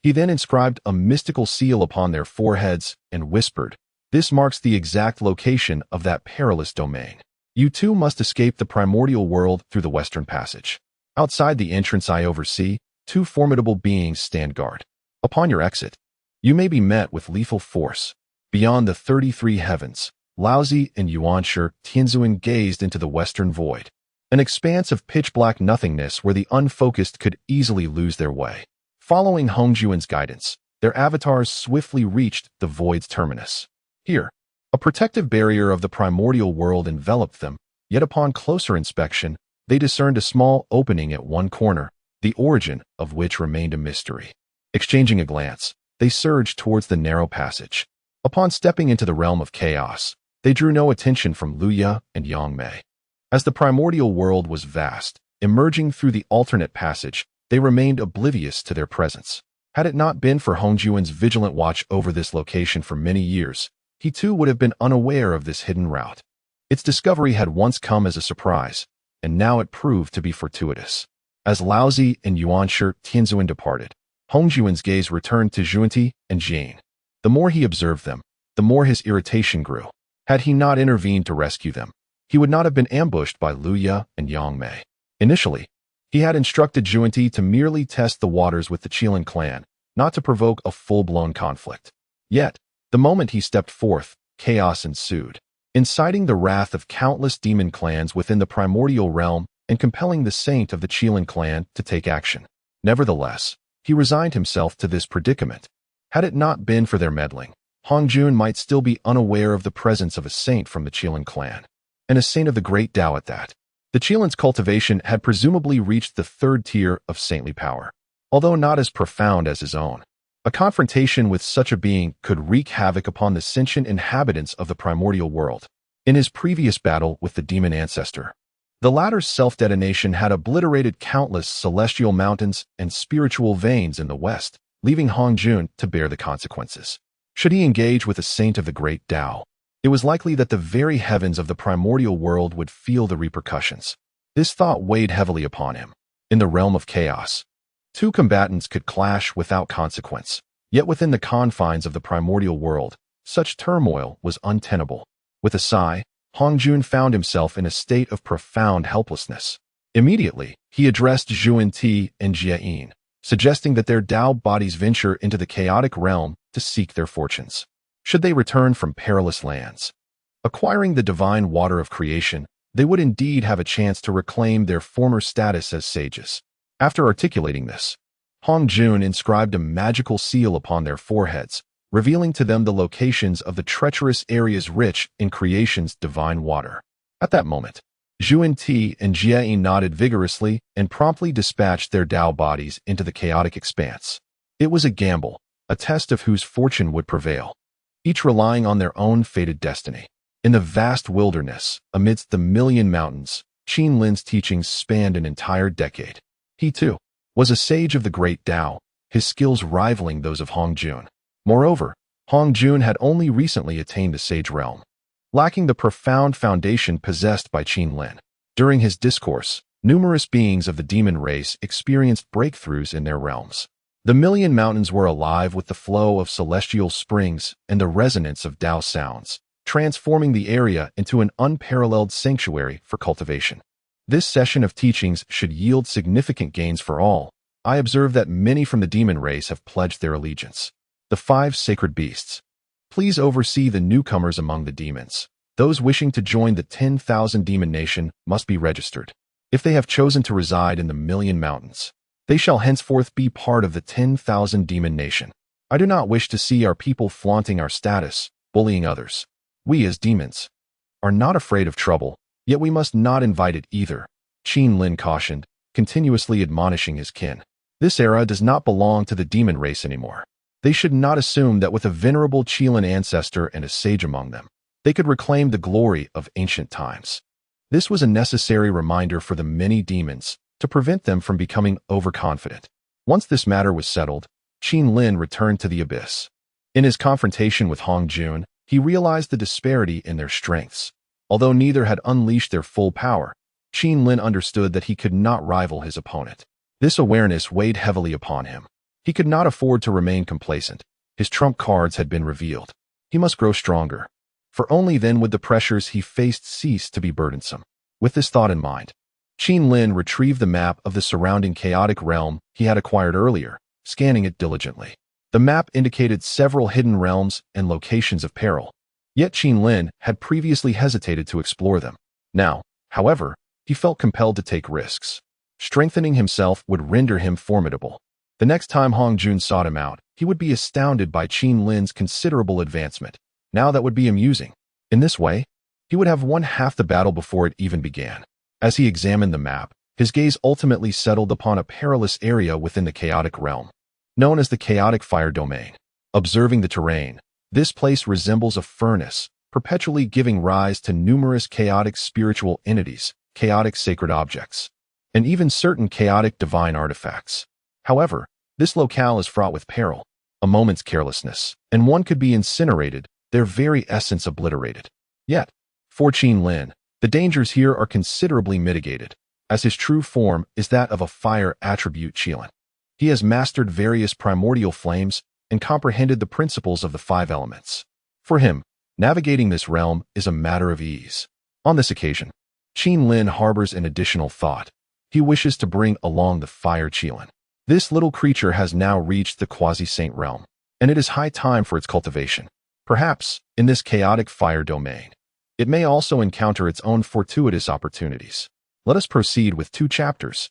He then inscribed a mystical seal upon their foreheads and whispered, "This marks the exact location of that perilous domain. You too must escape the primordial world through the western passage. Outside the entrance I oversee, two formidable beings stand guard. Upon your exit, you may be met with lethal force." Beyond the 33 heavens, Laozi and Yuanshi Tianzuan gazed into the western void, an expanse of pitch-black nothingness where the unfocused could easily lose their way. Following Hongjuan's guidance, their avatars swiftly reached the void's terminus. Here, a protective barrier of the primordial world enveloped them, yet upon closer inspection, they discerned a small opening at one corner, the origin of which remained a mystery. Exchanging a glance, they surged towards the narrow passage. Upon stepping into the realm of chaos, they drew no attention from Luya and Yangmei. As the primordial world was vast, emerging through the alternate passage, they remained oblivious to their presence. Had it not been for Hongjuan's vigilant watch over this location for many years, he too would have been unaware of this hidden route. Its discovery had once come as a surprise, and now it proved to be fortuitous. As Laozi and Yuanshi Tianzuan departed, Hongjuan's gaze returned to Zhuanti and Jane. The more he observed them, the more his irritation grew. Had he not intervened to rescue them, he would not have been ambushed by Luya and Yangmei. Initially, he had instructed Zhuanti to merely test the waters with the Qilin clan, not to provoke a full-blown conflict. Yet, the moment he stepped forth, chaos ensued, inciting the wrath of countless demon clans within the primordial realm and compelling the saint of the Qilin clan to take action. Nevertheless, he resigned himself to this predicament. Had it not been for their meddling, Hongjun might still be unaware of the presence of a saint from the Qilin clan, and a saint of the great Tao at that. The Qilin's cultivation had presumably reached the third tier of saintly power, although not as profound as his own. A confrontation with such a being could wreak havoc upon the sentient inhabitants of the primordial world. In his previous battle with the demon ancestor, the latter's self-detonation had obliterated countless celestial mountains and spiritual veins in the west, leaving Hongjun to bear the consequences. Should he engage with a saint of the great Tao, it was likely that the very heavens of the primordial world would feel the repercussions. This thought weighed heavily upon him. In the realm of chaos, two combatants could clash without consequence, yet within the confines of the primordial world, such turmoil was untenable. With a sigh, Hongjun found himself in a state of profound helplessness. Immediately, he addressed Zhuanti and Jieyin, suggesting that their Tao bodies venture into the chaotic realm to seek their fortunes. Should they return from perilous lands, acquiring the divine water of creation, they would indeed have a chance to reclaim their former status as sages. After articulating this, Hongjun inscribed a magical seal upon their foreheads, revealing to them the locations of the treacherous areas rich in creation's divine water. At that moment, Zhuanti and Jieyin nodded vigorously and promptly dispatched their Tao bodies into the chaotic expanse. It was a gamble, a test of whose fortune would prevail, each relying on their own fated destiny. In the vast wilderness, amidst the million mountains, Qin Lin's teachings spanned an entire decade. He, too, was a sage of the great Tao, his skills rivaling those of Hongjun. Moreover, Hongjun had only recently attained the sage realm, lacking the profound foundation possessed by Qin Lin. During his discourse, numerous beings of the demon race experienced breakthroughs in their realms. The million mountains were alive with the flow of celestial springs and the resonance of Tao sounds, transforming the area into an unparalleled sanctuary for cultivation. This session of teachings should yield significant gains for all. I observe that many from the demon race have pledged their allegiance. The 5 sacred beasts. Please oversee the newcomers among the demons. Those wishing to join the 10,000 demon nation must be registered. If they have chosen to reside in the million mountains, they shall henceforth be part of the 10,000 demon nation. I do not wish to see our people flaunting our status, bullying others. We as demons are not afraid of trouble, yet we must not invite it either, Qin Lin cautioned, continuously admonishing his kin. This era does not belong to the demon race anymore. They should not assume that with a venerable Qilin ancestor and a sage among them, they could reclaim the glory of ancient times. This was a necessary reminder for the many demons to prevent them from becoming overconfident. Once this matter was settled, Qin Lin returned to the abyss. In his confrontation with Hongjun, he realized the disparity in their strengths. Although neither had unleashed their full power, Qin Lin understood that he could not rival his opponent. This awareness weighed heavily upon him. He could not afford to remain complacent. His trump cards had been revealed. He must grow stronger, for only then would the pressures he faced cease to be burdensome. With this thought in mind, Qin Lin retrieved the map of the surrounding chaotic realm he had acquired earlier, scanning it diligently. The map indicated several hidden realms and locations of peril, yet Qin Lin had previously hesitated to explore them. Now, however, he felt compelled to take risks. Strengthening himself would render him formidable. The next time Hongjun sought him out, he would be astounded by Qin Lin's considerable advancement. Now that would be amusing. In this way, he would have won half the battle before it even began. As he examined the map, his gaze ultimately settled upon a perilous area within the chaotic realm, known as the Chaotic Fire Domain. Observing the terrain, This place resembles a furnace, perpetually giving rise to numerous chaotic spiritual entities, chaotic sacred objects, and even certain chaotic divine artifacts. However, this locale is fraught with peril, a moment's carelessness, and one could be incinerated, their very essence obliterated. Yet, for Qin Lin, the dangers here are considerably mitigated, as his true form is that of a fire attribute Qilin. He has mastered various primordial flames and comprehended the principles of the 5 elements. For him, navigating this realm is a matter of ease. On this occasion, Qin Lin harbors an additional thought. He wishes to bring along the fire Qilin. This little creature has now reached the quasi-saint realm, and it is high time for its cultivation. Perhaps, in this chaotic fire domain, it may also encounter its own fortuitous opportunities. Let us proceed with 2 chapters.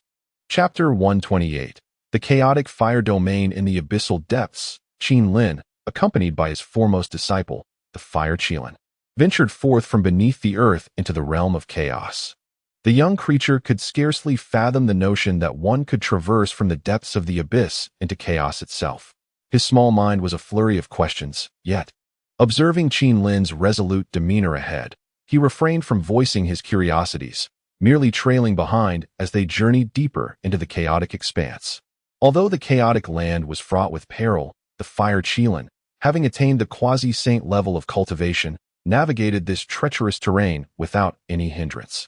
Chapter 128. The chaotic fire domain in the abyssal depths. Qin Lin, accompanied by his foremost disciple, the fire Qilin, ventured forth from beneath the earth into the realm of chaos. The young creature could scarcely fathom the notion that one could traverse from the depths of the abyss into chaos itself. His small mind was a flurry of questions, yet, observing Qin Lin's resolute demeanor ahead, he refrained from voicing his curiosities, merely trailing behind as they journeyed deeper into the chaotic expanse. Although the chaotic land was fraught with peril, the fire Qilin, having attained the quasi-saint level of cultivation, navigated this treacherous terrain without any hindrance.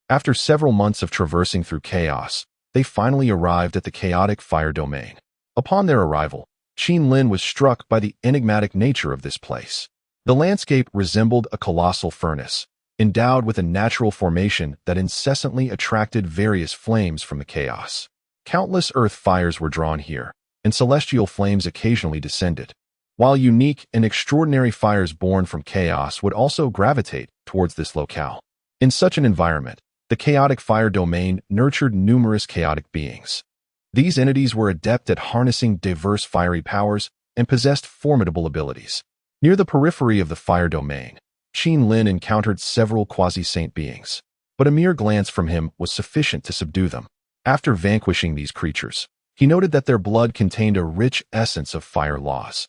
After several months of traversing through chaos, they finally arrived at the chaotic fire domain. Upon their arrival, Qin Lin was struck by the enigmatic nature of this place. The landscape resembled a colossal furnace, endowed with a natural formation that incessantly attracted various flames from the chaos. Countless earth fires were drawn here, and celestial flames occasionally descended, while unique and extraordinary fires born from chaos would also gravitate towards this locale. In such an environment, the chaotic fire domain nurtured numerous chaotic beings. These entities were adept at harnessing diverse fiery powers and possessed formidable abilities. Near the periphery of the fire domain, Qin Lin encountered several quasi-saint beings, but a mere glance from him was sufficient to subdue them. After vanquishing these creatures, he noted that their blood contained a rich essence of fire laws.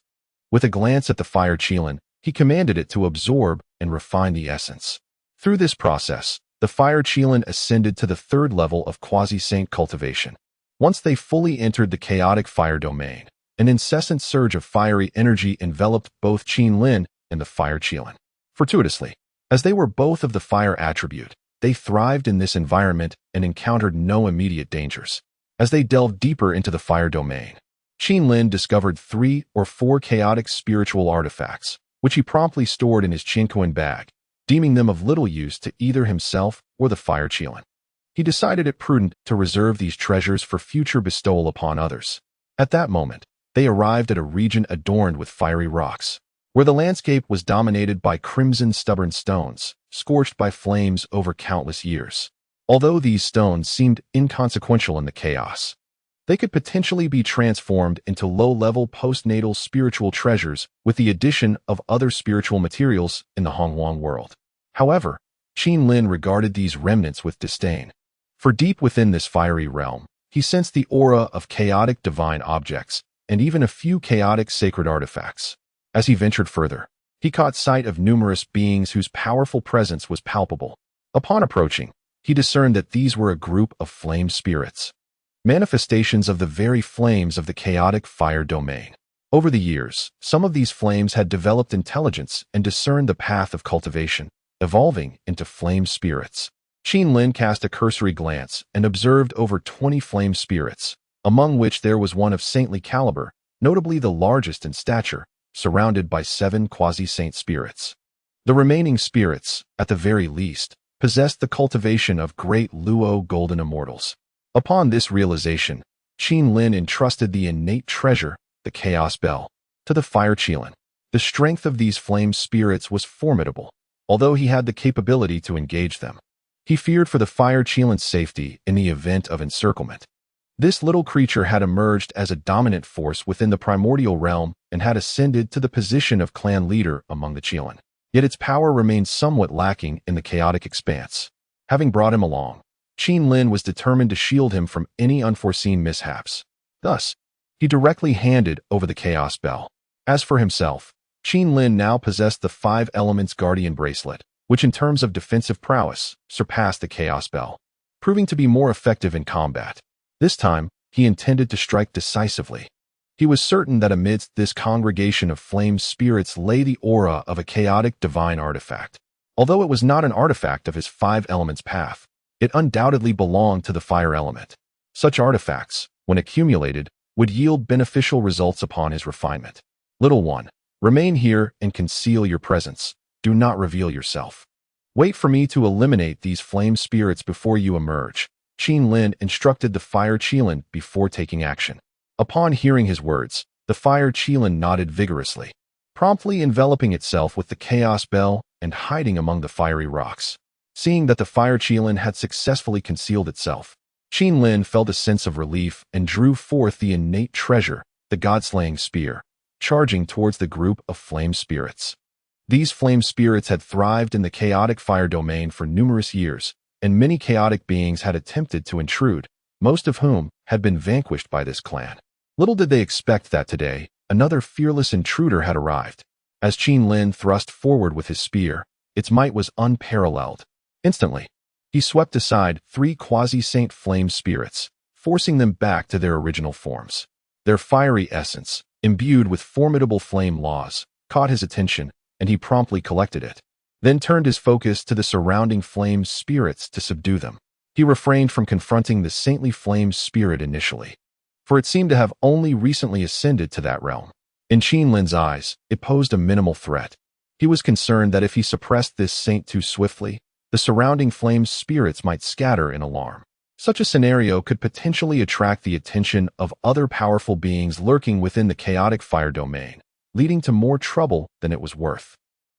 With a glance at the fire Qilin, he commanded it to absorb and refine the essence. Through this process, the fire Qilin ascended to the 3rd level of quasi-saint cultivation. Once they fully entered the chaotic fire domain, an incessant surge of fiery energy enveloped both Qin Lin and the fire Qilin. Fortuitously, as they were both of the fire attribute, they thrived in this environment and encountered no immediate dangers. As they delved deeper into the fire domain, Qin Lin discovered 3 or 4 chaotic spiritual artifacts, which he promptly stored in his Qinquan bag, deeming them of little use to either himself or the fire Qilin. He decided it prudent to reserve these treasures for future bestowal upon others. At that moment, they arrived at a region adorned with fiery rocks, where the landscape was dominated by crimson stubborn stones, scorched by flames over countless years. Although these stones seemed inconsequential in the chaos, they could potentially be transformed into low-level postnatal spiritual treasures with the addition of other spiritual materials in the Hongwang world. However, Qin Lin regarded these remnants with disdain. For deep within this fiery realm, he sensed the aura of chaotic divine objects and even a few chaotic sacred artifacts. As he ventured further, he caught sight of numerous beings whose powerful presence was palpable. Upon approaching, he discerned that these were a group of flame spirits, manifestations of the very flames of the chaotic fire domain. Over the years, some of these flames had developed intelligence and discerned the path of cultivation, evolving into flame spirits. Qin Lin cast a cursory glance and observed over 20 flame spirits, among which there was one of saintly caliber, notably the largest in stature, surrounded by 7 quasi-saint spirits. The remaining spirits, at the very least, possessed the cultivation of great Luo golden immortals. Upon this realization, Qin Lin entrusted the innate treasure, the Chaos Bell, to the fire Qilin. The strength of these flame spirits was formidable, although he had the capability to engage them. He feared for the fire Qilin's safety in the event of encirclement. This little creature had emerged as a dominant force within the primordial realm and had ascended to the position of clan leader among the Qilin. Yet its power remained somewhat lacking in the chaotic expanse. Having brought him along, Qin Lin was determined to shield him from any unforeseen mishaps. Thus, he directly handed over the Chaos Bell. As for himself, Qin Lin now possessed the Five Elements Guardian Bracelet, which in terms of defensive prowess surpassed the Chaos Bell, proving to be more effective in combat. This time, he intended to strike decisively. He was certain that amidst this congregation of flame spirits lay the aura of a chaotic divine artifact. Although it was not an artifact of his Five Elements path, it undoubtedly belonged to the fire element. Such artifacts, when accumulated, would yield beneficial results upon his refinement. Little one, remain here and conceal your presence. Do not reveal yourself. Wait for me to eliminate these flame spirits before you emerge. Qin Lin instructed the fire Qilin before taking action. Upon hearing his words, the fire Qilin nodded vigorously, promptly enveloping itself with the Chaos Bell and hiding among the fiery rocks. Seeing that the fire Qilin had successfully concealed itself, Qin Lin felt a sense of relief and drew forth the innate treasure, the God-slaying spear, charging towards the group of flame spirits. These flame spirits had thrived in the chaotic fire domain for numerous years, and many chaotic beings had attempted to intrude, most of whom had been vanquished by this clan. Little did they expect that today, another fearless intruder had arrived. As Qin Lin thrust forward with his spear, its might was unparalleled. Instantly, he swept aside 3 quasi-saint flame spirits, forcing them back to their original forms. Their fiery essence, imbued with formidable flame laws, caught his attention, and he promptly collected it, then turned his focus to the surrounding flame spirits to subdue them. He refrained from confronting the saintly flame spirit initially, for it seemed to have only recently ascended to that realm. In Qin Lin's eyes, it posed a minimal threat. He was concerned that if he suppressed this saint too swiftly, the surrounding flame spirits might scatter in alarm. Such a scenario could potentially attract the attention of other powerful beings lurking within the chaotic fire domain, leading to more trouble than it was worth.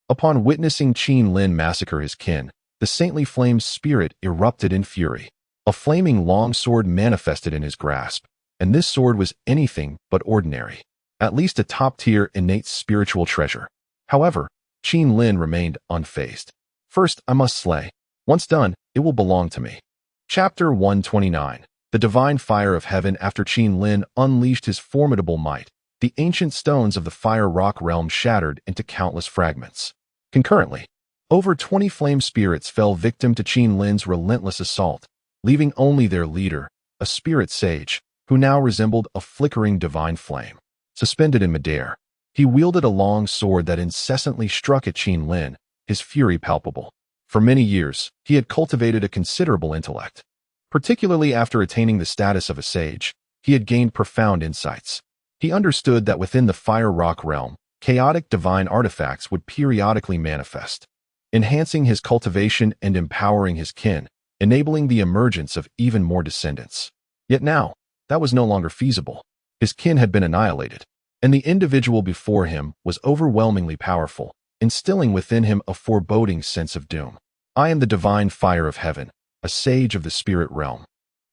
Upon witnessing Qin Lin massacre his kin, the saintly flame spirit erupted in fury. A flaming longsword manifested in his grasp, and this sword was anything but ordinary, at least a top-tier innate spiritual treasure. However, Qin Lin remained unfazed. First, I must slay. Once done, it will belong to me. Chapter 129. The Divine Fire of Heaven. After Qin Lin unleashed his formidable might, the ancient stones of the fire rock realm shattered into countless fragments. Concurrently, over 20 flame spirits fell victim to Qin Lin's relentless assault, leaving only their leader, a spirit sage, who now resembled a flickering divine flame. Suspended in midair, he wielded a long sword that incessantly struck at Qin Lin, his fury palpable. For many years, he had cultivated a considerable intellect. Particularly after attaining the status of a sage, he had gained profound insights. He understood that within the fire rock realm, chaotic divine artifacts would periodically manifest, enhancing his cultivation and empowering his kin, enabling the emergence of even more descendants. Yet now, that was no longer feasible. His kin had been annihilated, and the individual before him was overwhelmingly powerful, instilling within him a foreboding sense of doom. I am the divine fire of heaven, a sage of the spirit realm,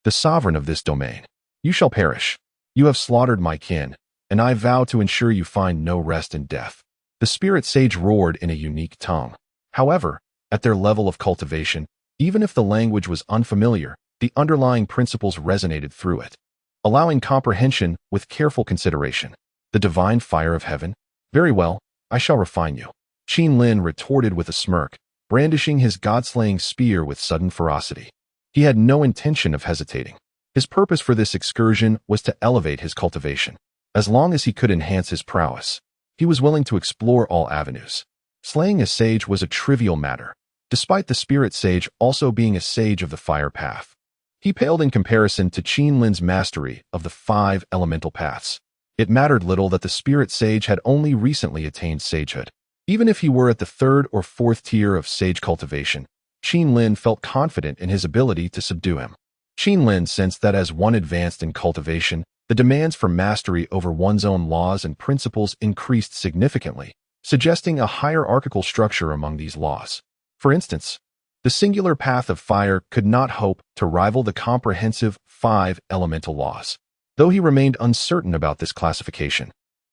the sovereign of this domain. You shall perish. You have slaughtered my kin, and I vow to ensure you find no rest in death. The spirit sage roared in a unique tongue. However, at their level of cultivation, even if the language was unfamiliar, the underlying principles resonated through it, allowing comprehension with careful consideration. The divine fire of heaven? Very well, I shall refine you. Qin Lin retorted with a smirk, brandishing his god-slaying spear with sudden ferocity. He had no intention of hesitating. His purpose for this excursion was to elevate his cultivation. As long as he could enhance his prowess, he was willing to explore all avenues. Slaying a sage was a trivial matter, despite the spirit sage also being a sage of the fire path. He paled in comparison to Qin Lin's mastery of the 5 elemental paths. It mattered little that the spirit sage had only recently attained sagehood. Even if he were at the 3rd or 4th tier of sage cultivation, Qin Lin felt confident in his ability to subdue him. Qin Lin sensed that as one advanced in cultivation, the demands for mastery over one's own laws and principles increased significantly, suggesting a hierarchical structure among these laws. For instance, the singular path of fire could not hope to rival the comprehensive 5 elemental laws. Though he remained uncertain about this classification,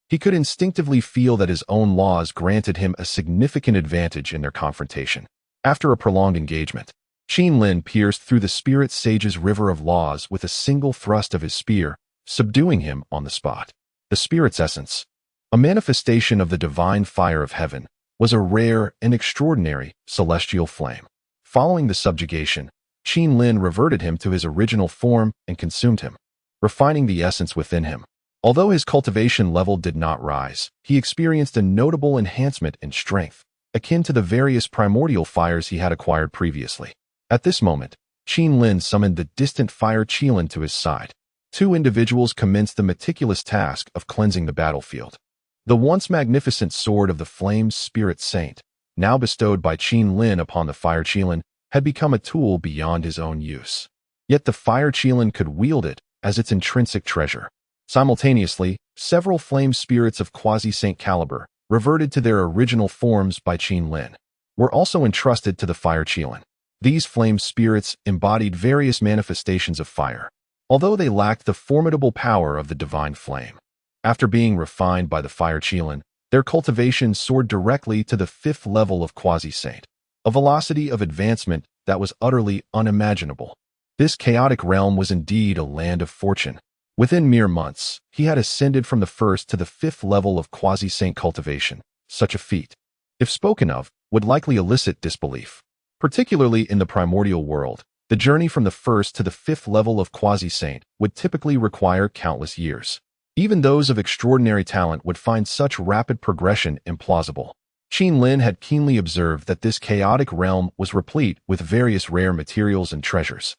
he could instinctively feel that his own laws granted him a significant advantage in their confrontation. After a prolonged engagement, Qin Lin pierced through the spirit sage's river of laws with a single thrust of his spear, subduing him on the spot. The spirit's essence, a manifestation of the divine fire of heaven, was a rare and extraordinary celestial flame. Following the subjugation, Qin Lin reverted him to his original form and consumed him, refining the essence within him. Although his cultivation level did not rise, he experienced a notable enhancement in strength, akin to the various primordial fires he had acquired previously. At this moment, Qin Lin summoned the distant fire Qilin to his side. Two individuals commenced the meticulous task of cleansing the battlefield. The once magnificent sword of the Flame Spirit Saint, now bestowed by Qin Lin upon the fire Qilin, had become a tool beyond his own use. Yet the fire Qilin could wield it as its intrinsic treasure. Simultaneously, several flame spirits of quasi-saint caliber, reverted to their original forms by Qin Lin, were also entrusted to the fire Qilin. These flame spirits embodied various manifestations of fire, although they lacked the formidable power of the divine flame. After being refined by the fire Qilin, their cultivation soared directly to the 5th level of quasi-saint, a velocity of advancement that was utterly unimaginable. This chaotic realm was indeed a land of fortune. Within mere months, he had ascended from the 1st to the 5th level of quasi-saint cultivation. Such a feat, if spoken of, would likely elicit disbelief. Particularly in the primordial world, the journey from the 1st to the 5th level of quasi-saint would typically require countless years. Even those of extraordinary talent would find such rapid progression implausible. Qin Lin had keenly observed that this chaotic realm was replete with various rare materials and treasures,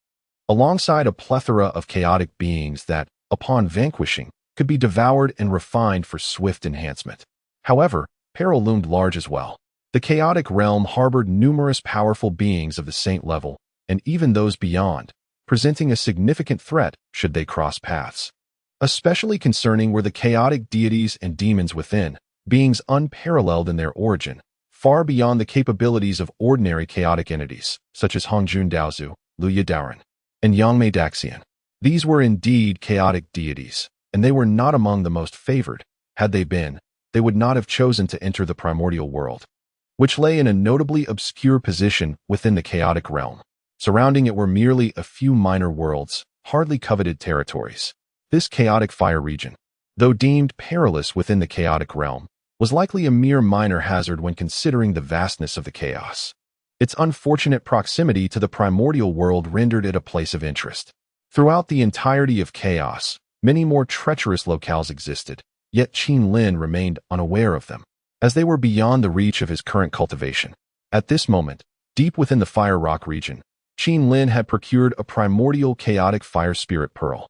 alongside a plethora of chaotic beings that, upon vanquishing, could be devoured and refined for swift enhancement. However, peril loomed large as well. The chaotic realm harbored numerous powerful beings of the saint level, and even those beyond, presenting a significant threat should they cross paths. Especially concerning were the chaotic deities and demons within, beings unparalleled in their origin, far beyond the capabilities of ordinary chaotic entities, such as Hongjun Daozu, Luya Daoren, and Yangmei Daxian. These were indeed chaotic deities, and they were not among the most favored. Had they been, they would not have chosen to enter the primordial world, which lay in a notably obscure position within the chaotic realm. Surrounding it were merely a few minor worlds, hardly coveted territories. This chaotic fire region, though deemed perilous within the chaotic realm, was likely a mere minor hazard when considering the vastness of the chaos. Its unfortunate proximity to the primordial world rendered it a place of interest. Throughout the entirety of chaos, many more treacherous locales existed, yet Qin Lin remained unaware of them, as they were beyond the reach of his current cultivation. At this moment, deep within the Fire Rock region, Qin Lin had procured a primordial chaotic fire spirit pearl,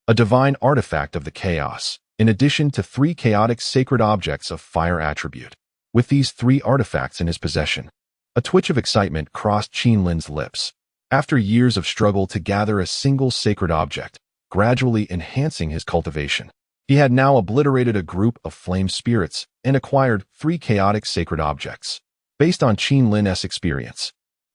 a divine artifact of the chaos, in addition to 3 chaotic sacred objects of fire attribute. With these 3 artifacts in his possession, a twitch of excitement crossed Qin Lin's lips. After years of struggle to gather a single sacred object, gradually enhancing his cultivation, he had now obliterated a group of flame spirits and acquired 3 chaotic sacred objects. Based on Qin Lin's experience,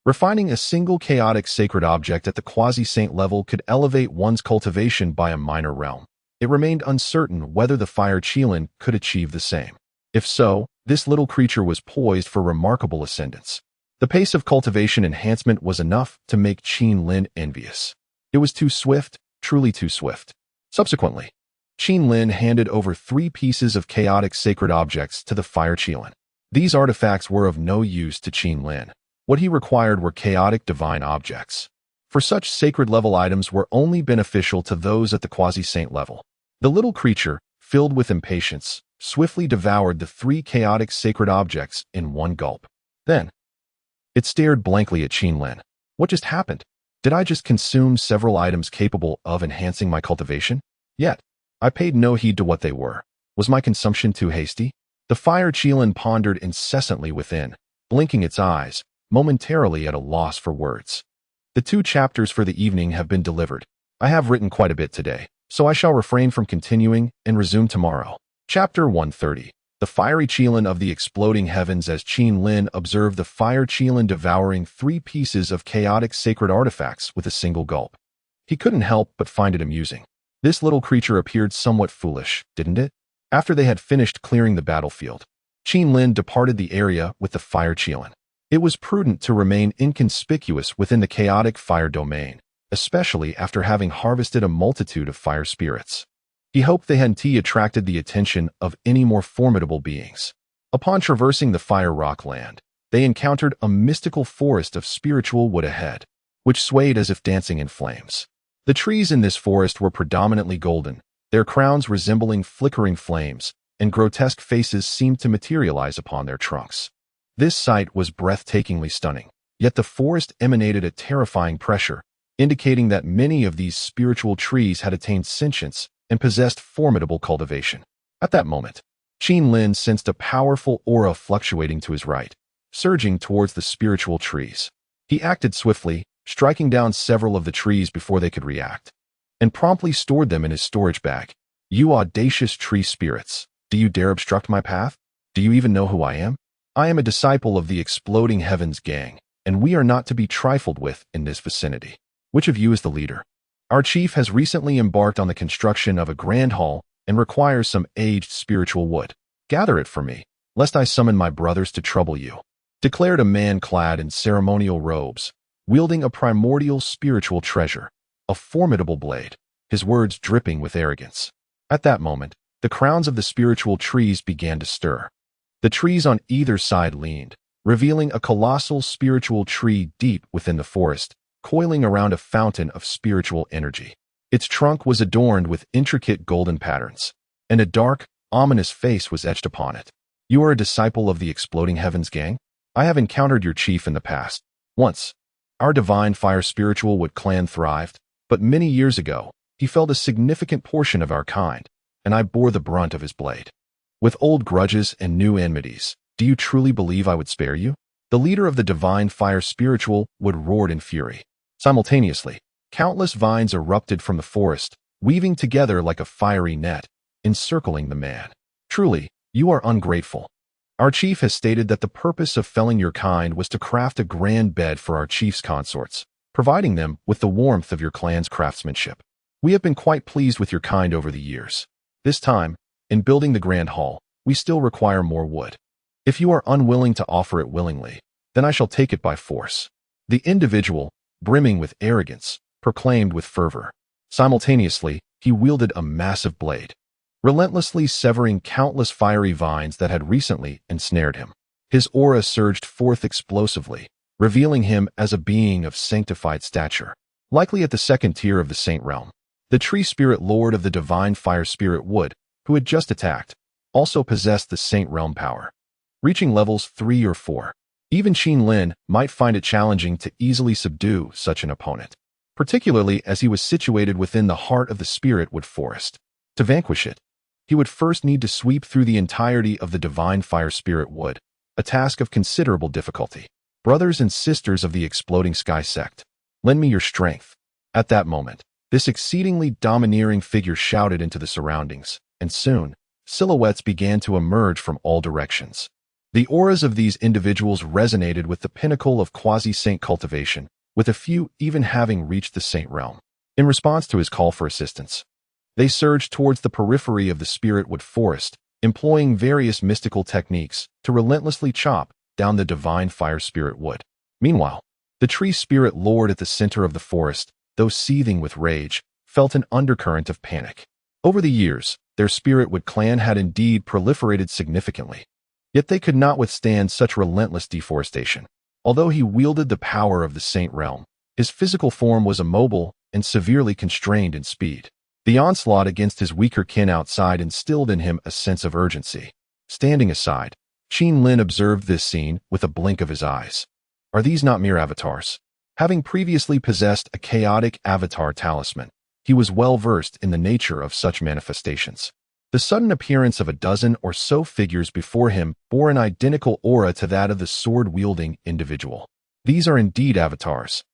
refining a single chaotic sacred object at the quasi-saint level could elevate one's cultivation by a minor realm. It remained uncertain whether the fire Qilin could achieve the same. If so, this little creature was poised for remarkable ascendance. The pace of cultivation enhancement was enough to make Qin Lin envious. It was too swift, truly too swift. Subsequently, Qin Lin handed over 3 pieces of chaotic sacred objects to the fire Qilin. These artifacts were of no use to Qin Lin. What he required were chaotic divine objects. For such sacred level items were only beneficial to those at the quasi-saint level. The little creature, filled with impatience, swiftly devoured the 3 chaotic sacred objects in one gulp. Then, it stared blankly at Qin Lin. What just happened? Did I just consume several items capable of enhancing my cultivation? Yet, I paid no heed to what they were. Was my consumption too hasty? The fire Qilin pondered incessantly within, blinking its eyes, momentarily at a loss for words. The 2 chapters for the evening have been delivered. I have written quite a bit today, so I shall refrain from continuing and resume tomorrow. Chapter 130. The fiery Qilin of the exploding heavens. As Qin Lin observed the fire Qilin devouring 3 pieces of chaotic sacred artifacts with a single gulp, he couldn't help but find it amusing. This little creature appeared somewhat foolish, didn't it? After they had finished clearing the battlefield, Qin Lin departed the area with the fire Qilin. It was prudent to remain inconspicuous within the chaotic fire domain, especially after having harvested a multitude of fire spirits. He hoped they hadn't attracted the attention of any more formidable beings. Upon traversing the fire rock land, they encountered a mystical forest of spiritual wood ahead, which swayed as if dancing in flames. The trees in this forest were predominantly golden, their crowns resembling flickering flames, and grotesque faces seemed to materialize upon their trunks. This sight was breathtakingly stunning, yet the forest emanated a terrifying pressure, indicating that many of these spiritual trees had attained sentience and possessed formidable cultivation. At that moment, Lin sensed a powerful aura fluctuating to his right, surging towards the spiritual trees. He acted swiftly, striking down several of the trees before they could react, and promptly stored them in his storage bag. You audacious tree spirits, do you dare obstruct my path? Do you even know who I am? I am a disciple of the Exploding Heavens gang, and we are not to be trifled with in this vicinity. Which of you is the leader? Our chief has recently embarked on the construction of a grand hall and requires some aged spiritual wood. Gather it for me, lest I summon my brothers to trouble you, declared a man clad in ceremonial robes, wielding a primordial spiritual treasure, a formidable blade, his words dripping with arrogance. At that moment, the crowns of the spiritual trees began to stir. The trees on either side leaned, revealing a colossal spiritual tree deep within the forest, coiling around a fountain of spiritual energy. Its trunk was adorned with intricate golden patterns, and a dark, ominous face was etched upon it. You are a disciple of the Exploding Heavens gang? I have encountered your chief in the past. Once, our divine fire spiritual wood clan thrived, but many years ago, he felled a significant portion of our kind, and I bore the brunt of his blade. With old grudges and new enmities, do you truly believe I would spare you? The leader of the divine fire spiritual wood roared in fury. Simultaneously, countless vines erupted from the forest, weaving together like a fiery net, encircling the man. Truly, you are ungrateful. Our chief has stated that the purpose of felling your kind was to craft a grand bed for our chief's consorts, providing them with the warmth of your clan's craftsmanship. We have been quite pleased with your kind over the years. This time, in building the grand hall, we still require more wood. If you are unwilling to offer it willingly, then I shall take it by force. The individual, brimming with arrogance, proclaimed with fervor. Simultaneously, he wielded a massive blade, relentlessly severing countless fiery vines that had recently ensnared him. His aura surged forth explosively, revealing him as a being of sanctified stature, likely at the second tier of the saint realm. The tree spirit lord of the divine fire spirit wood, who had just attacked, also possessed the saint realm power, reaching levels 3 or 4. Even Lin might find it challenging to easily subdue such an opponent, particularly as he was situated within the heart of the spirit wood forest. To vanquish it, he would first need to sweep through the entirety of the divine fire spirit wood, a task of considerable difficulty. Brothers and sisters of the Exploding Sky sect, lend me your strength. At that moment, this exceedingly domineering figure shouted into the surroundings, and soon, silhouettes began to emerge from all directions. The auras of these individuals resonated with the pinnacle of quasi-saint cultivation, with a few even having reached the saint realm. In response to his call for assistance, they surged towards the periphery of the spirit wood forest, employing various mystical techniques to relentlessly chop down the divine fire spirit wood. Meanwhile, the tree spirit lord at the center of the forest, though seething with rage, felt an undercurrent of panic. Over the years, their spirit wood clan had indeed proliferated significantly, yet they could not withstand such relentless deforestation. Although he wielded the power of the saint realm, his physical form was immobile and severely constrained in speed. The onslaught against his weaker kin outside instilled in him a sense of urgency. Standing aside, Lin observed this scene with a blink of his eyes. Are these not mere avatars? Having previously possessed a chaotic avatar talisman, he was well versed in the nature of such manifestations. The sudden appearance of a dozen or so figures before him bore an identical aura to that of the sword-wielding individual. These are indeed avatars.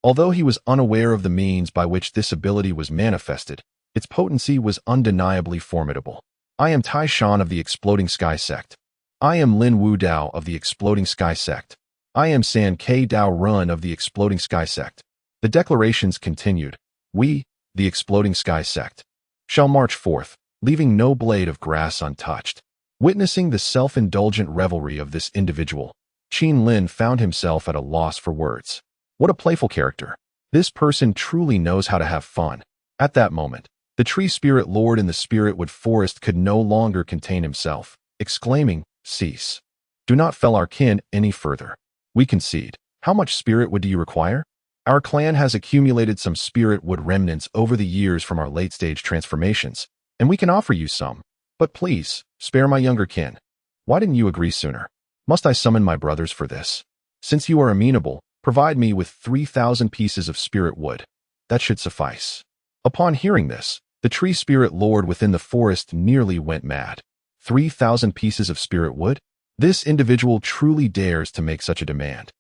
Although he was unaware of the means by which this ability was manifested, its potency was undeniably formidable. I am Tai Shan of the Exploding Sky sect. I am Lin Wu Dao of the Exploding Sky sect. I am San K Dao Run of the Exploding Sky sect. The declarations continued. We, the Exploding Sky sect, shall march forth, leaving no blade of grass untouched. Witnessing the self-indulgent revelry of this individual, Lin found himself at a loss for words. What a playful character. This person truly knows how to have fun. At that moment, The tree spirit lord in the spirit-wood forest could no longer contain himself, exclaiming, "Cease. Do not fell our kin any further. We concede. How much spirit wood do you require? Our clan has accumulated some spirit wood remnants over the years from our late-stage transformations, and we can offer you some. But please, spare my younger kin. Why didn't you agree sooner? Must I summon my brothers for this? Since you are amenable, provide me with 3,000 pieces of spirit wood. That should suffice." Upon hearing this, the tree spirit lord within the forest nearly went mad. 3,000 pieces of spirit wood? This individual truly dares to make such a demand.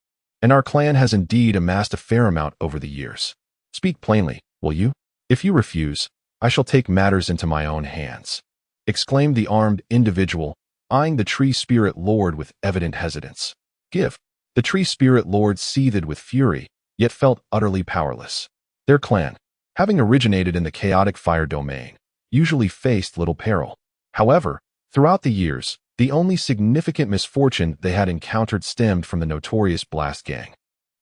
And our clan has indeed amassed a fair amount over the years. Speak plainly, will you? If you refuse, I shall take matters into my own hands, exclaimed the armed individual, eyeing the tree spirit lord with evident hesitance. Give. The tree spirit lord seethed with fury, yet felt utterly powerless. Their clan, having originated in the chaotic fire domain, usually faced little peril. However, throughout the years, the only significant misfortune they had encountered stemmed from the notorious Blast Gang.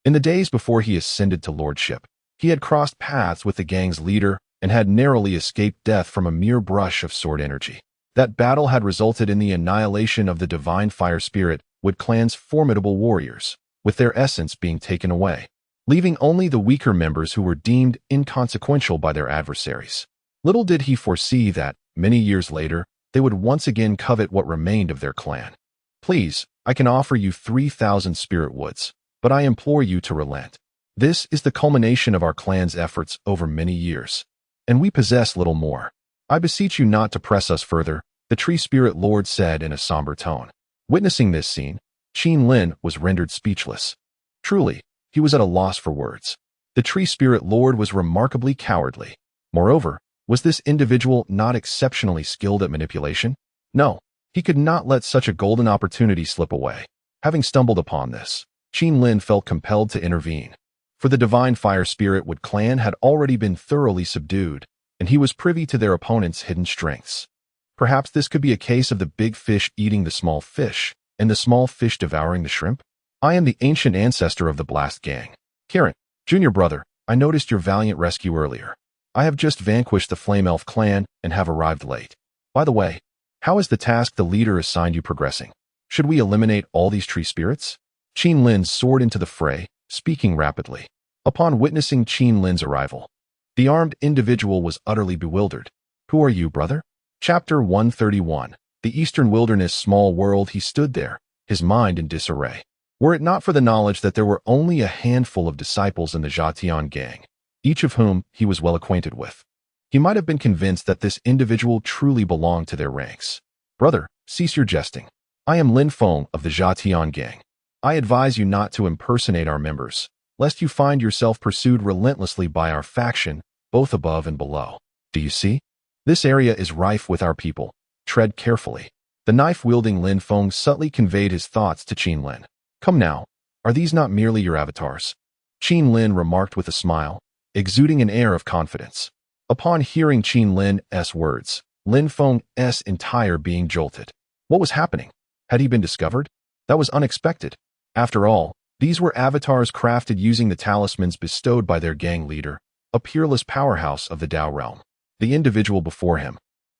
In the days before he ascended to lordship, he had crossed paths with the gang's leader and had narrowly escaped death from a mere brush of sword energy. That battle had resulted in the annihilation of the divine fire spirit wood clan's formidable warriors, with their essence being taken away, leaving only the weaker members who were deemed inconsequential by their adversaries. Little did he foresee that, many years later, they would once again covet what remained of their clan. Please, I can offer you 3,000 spirit woods, but I implore you to relent. This is the culmination of our clan's efforts over many years, and we possess little more. I beseech you not to press us further, the tree spirit lord said in a somber tone. Witnessing this scene, Qin Lin was rendered speechless. Truly, he was at a loss for words. The tree spirit lord was remarkably cowardly. Moreover, was this individual not exceptionally skilled at manipulation? No, he could not let such a golden opportunity slip away. Having stumbled upon this, Qin Lin felt compelled to intervene. For the divine fire spirit wood clan had already been thoroughly subdued, and he was privy to their opponent's hidden strengths. Perhaps this could be a case of the big fish eating the small fish, and the small fish devouring the shrimp? I am the ancient ancestor of the Blast Gang. Kirin, junior brother, I noticed your valiant rescue earlier. I have just vanquished the Flame Elf clan and have arrived late. By the way, how is the task the leader assigned you progressing? Should we eliminate all these tree spirits? Qin Lin soared into the fray, speaking rapidly. Upon witnessing Qin Lin's arrival, the armed individual was utterly bewildered. Who are you, brother? Chapter 131. The Eastern Wilderness Small World. He stood there, his mind in disarray. Were it not for the knowledge that there were only a handful of disciples in the Zhatian gang, each of whom he was well acquainted with, he might have been convinced that this individual truly belonged to their ranks. Brother, cease your jesting. I am Lin Feng of the Zhatian gang. I advise you not to impersonate our members, lest you find yourself pursued relentlessly by our faction, both above and below. Do you see? This area is rife with our people. Tread carefully. The knife-wielding Lin Feng subtly conveyed his thoughts to Qin Lin. Come now, are these not merely your avatars? Qin Lin remarked with a smile, exuding an air of confidence. Upon hearing Qin Lin's words, Lin Feng's entire being jolted. What was happening? Had he been discovered? That was unexpected. After all, these were avatars crafted using the talismans bestowed by their gang leader, a peerless powerhouse of the Dao realm. The individual before him,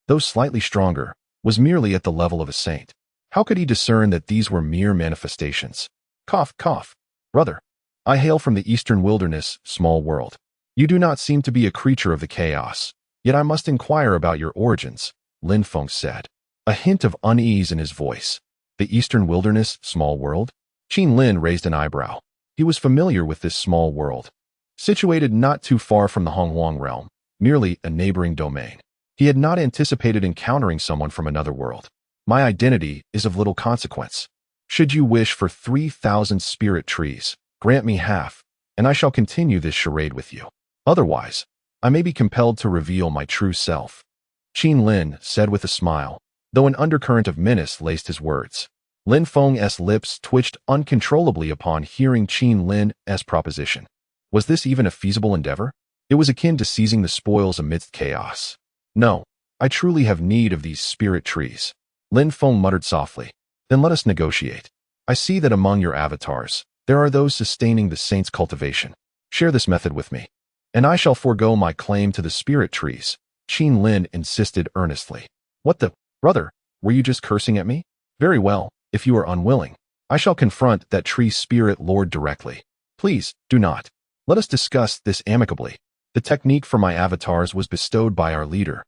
though slightly stronger, was merely at the level of a saint. How could he discern that these were mere manifestations? Cough, cough. Brother, I hail from the Eastern Wilderness, Small World. You do not seem to be a creature of the chaos, yet I must inquire about your origins, Lin Feng said, a hint of unease in his voice. The Eastern Wilderness, Small World? Qin Lin raised an eyebrow. He was familiar with this small world, situated not too far from the Honghuang realm, merely a neighboring domain. He had not anticipated encountering someone from another world. My identity is of little consequence. Should you wish for 3,000 spirit trees, grant me half, and I shall continue this charade with you. Otherwise, I may be compelled to reveal my true self. Qin Lin said with a smile, though an undercurrent of menace laced his words. Lin Feng's lips twitched uncontrollably upon hearing Qin Lin's proposition. Was this even a feasible endeavor? It was akin to seizing the spoils amidst chaos. No, I truly have need of these spirit trees. Lin Feng muttered softly. Then let us negotiate. I see that among your avatars, there are those sustaining the saint's cultivation. Share this method with me, and I shall forego my claim to the spirit trees, Qin Lin insisted earnestly. What the? Brother, were you just cursing at me? Very well, if you are unwilling, I shall confront that tree spirit lord directly. Please, do not. Let us discuss this amicably. The technique for my avatars was bestowed by our leader,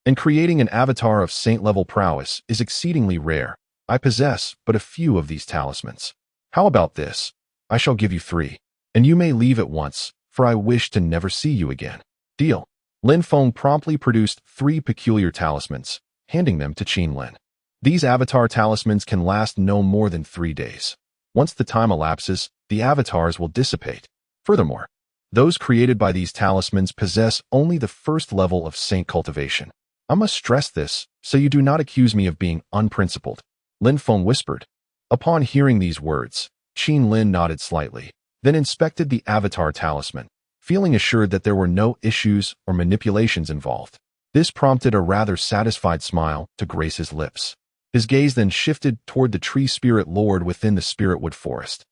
and creating an avatar of saint-level prowess is exceedingly rare. I possess but a few of these talismans. How about this? I shall give you 3, and you may leave at once, for I wish to never see you again. Deal. Lin Feng promptly produced 3 peculiar talismans, handing them to Qin Lin. These avatar talismans can last no more than 3 days. Once the time elapses, the avatars will dissipate. Furthermore, those created by these talismans possess only the first level of saint cultivation. I must stress this, so you do not accuse me of being unprincipled, Lin Feng whispered. Upon hearing these words, Qin Lin nodded slightly, then inspected the avatar talisman, feeling assured that there were no issues or manipulations involved. This prompted a rather satisfied smile to grace his lips. His gaze then shifted toward the tree spirit lord within the spiritwood forest.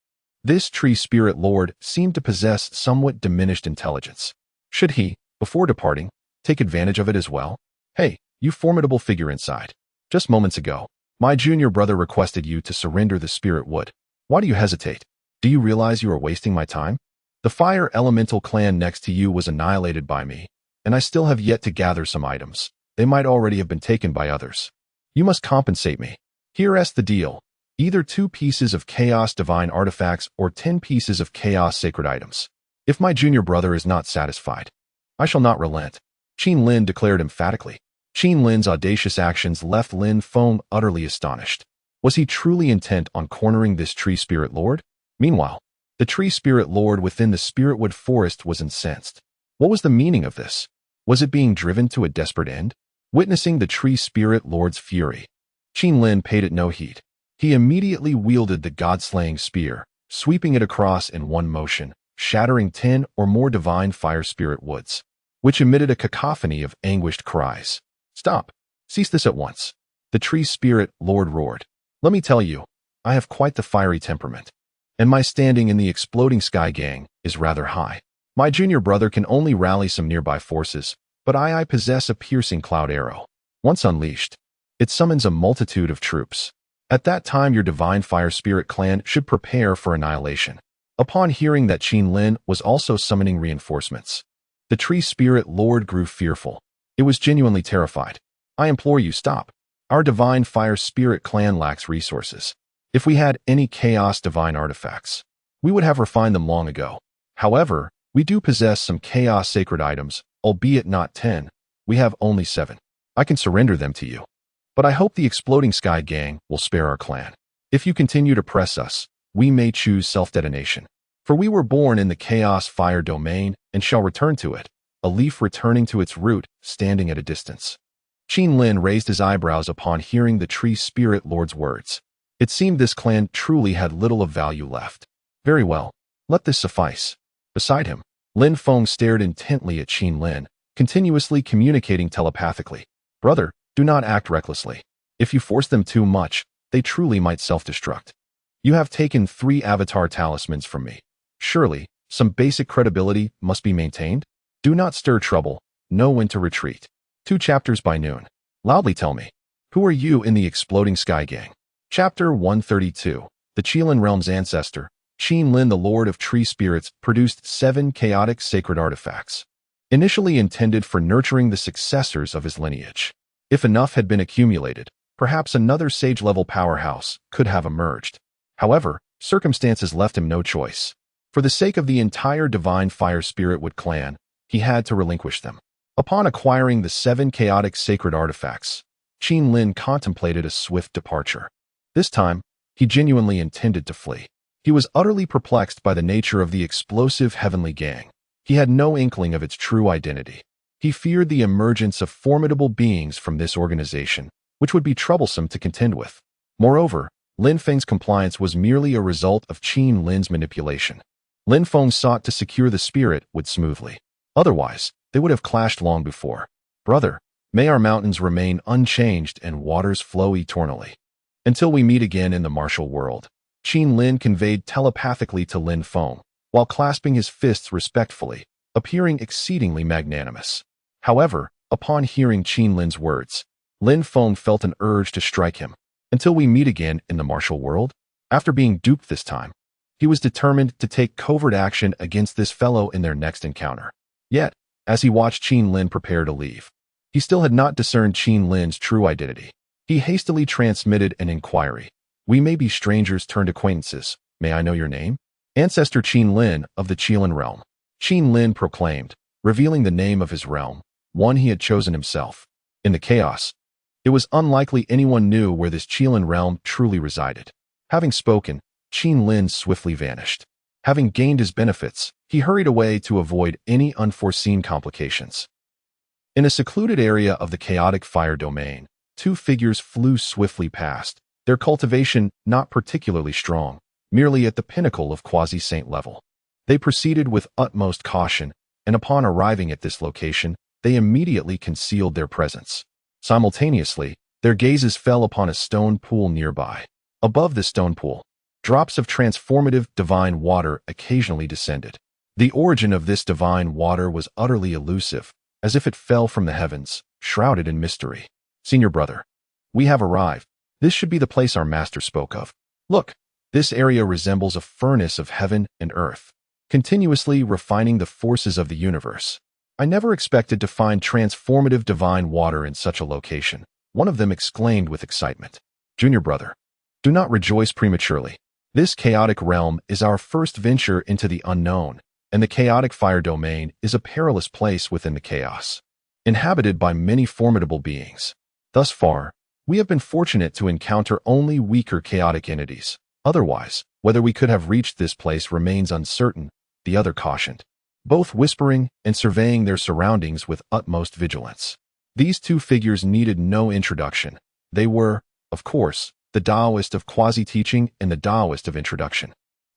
This tree spirit lord seemed to possess somewhat diminished intelligence. Should he, before departing, take advantage of it as well? Hey, you formidable figure inside. Just moments ago, my junior brother requested you to surrender the spirit wood. Why do you hesitate? Do you realize you are wasting my time? The fire elemental clan next to you was annihilated by me, and I still have yet to gather some items. They might already have been taken by others. You must compensate me. Here's the deal. Either 2 pieces of chaos divine artifacts or 10 pieces of chaos sacred items. If my junior brother is not satisfied, I shall not relent, Qin Lin declared emphatically. Qin Lin's audacious actions left Lin Feng utterly astonished. Was he truly intent on cornering this tree spirit lord? Meanwhile, the tree spirit lord within the spiritwood forest was incensed. What was the meaning of this? Was it being driven to a desperate end? Witnessing the tree spirit lord's fury, Qin Lin paid it no heed. He immediately wielded the god-slaying spear, sweeping it across in one motion, shattering 10 or more divine fire spirit woods, which emitted a cacophony of anguished cries. Stop! Cease this at once! The tree spirit lord roared. Let me tell you, I have quite the fiery temperament, and my standing in the exploding sky gang is rather high. My junior brother can only rally some nearby forces, but I possess a piercing cloud arrow. Once unleashed, it summons a multitude of troops. At that time, your divine fire spirit clan should prepare for annihilation. Upon hearing that Qin Lin was also summoning reinforcements, the tree spirit lord grew fearful. It was genuinely terrified. I implore you, stop. Our divine fire spirit clan lacks resources. If we had any chaos divine artifacts, we would have refined them long ago. However, we do possess some chaos sacred items, albeit not 10. We have only 7. I can surrender them to you. But I hope the exploding sky gang will spare our clan. If you continue to press us, we may choose self-detonation. For we were born in the chaos fire domain and shall return to it, a leaf returning to its root, standing at a distance. Qin Lin raised his eyebrows upon hearing the tree spirit lord's words. It seemed this clan truly had little of value left. Very well, let this suffice. Beside him, Lin Feng stared intently at Qin Lin, continuously communicating telepathically. Brother, do not act recklessly. If you force them too much, they truly might self-destruct. You have taken 3 avatar talismans from me. Surely, some basic credibility must be maintained? Do not stir trouble, know when to retreat. 2 chapters by noon. Loudly tell me, who are you in the exploding sky gang? Chapter 132. The Qilin Realm's ancestor, Qin Lin the Lord of Tree Spirits, produced 7 chaotic sacred artifacts, initially intended for nurturing the successors of his lineage. If enough had been accumulated, perhaps another sage-level powerhouse could have emerged. However, circumstances left him no choice. For the sake of the entire divine fire spiritwood clan, he had to relinquish them. Upon acquiring the 7 chaotic sacred artifacts, Qin Lin contemplated a swift departure. This time, he genuinely intended to flee. He was utterly perplexed by the nature of the explosive heavenly gang. He had no inkling of its true identity. He feared the emergence of formidable beings from this organization, which would be troublesome to contend with. Moreover, Lin Feng's compliance was merely a result of Qin Lin's manipulation. Lin Feng sought to secure the spirit wood smoothly. Otherwise, they would have clashed long before. Brother, may our mountains remain unchanged and waters flow eternally. Until we meet again in the martial world, Qin Lin conveyed telepathically to Lin Feng, while clasping his fists respectfully, appearing exceedingly magnanimous. However, Upon hearing Qin Lin's words, Lin Feng felt an urge to strike him. Until we meet again in the martial world? After being duped this time, he was determined to take covert action against this fellow in their next encounter. Yet, as he watched Qin Lin prepare to leave, he still had not discerned Qin Lin's true identity. He hastily transmitted an inquiry. We may be strangers turned acquaintances. May I know your name? Ancestor Qin Lin of the Qilin realm. Qin Lin proclaimed, revealing the name of his realm, one he had chosen himself. In the chaos, it was unlikely anyone knew where this Qilin realm truly resided. Having spoken, Qin Lin swiftly vanished. Having gained his benefits, he hurried away to avoid any unforeseen complications. In a secluded area of the chaotic fire domain, two figures flew swiftly past, their cultivation not particularly strong, merely at the pinnacle of quasi-saint level. They proceeded with utmost caution, and upon arriving at this location, they immediately concealed their presence. Simultaneously, their gazes fell upon a stone pool nearby. Above the stone pool, drops of transformative divine water occasionally descended. The origin of this divine water was utterly elusive, as if it fell from the heavens, shrouded in mystery. Senior brother, we have arrived. This should be the place our master spoke of. Look, this area resembles a furnace of heaven and earth, continuously refining the forces of the universe. I never expected to find transformative divine water in such a location, one of them exclaimed with excitement. Junior brother, do not rejoice prematurely. This chaotic realm is our first venture into the unknown, and the chaotic fire domain is a perilous place within the chaos, inhabited by many formidable beings. Thus far, we have been fortunate to encounter only weaker chaotic entities. Otherwise, whether we could have reached this place remains uncertain, the other cautioned, both whispering and surveying their surroundings with utmost vigilance. These two figures needed no introduction. They were, of course, the Taoist of quasi-teaching and the Taoist of introduction.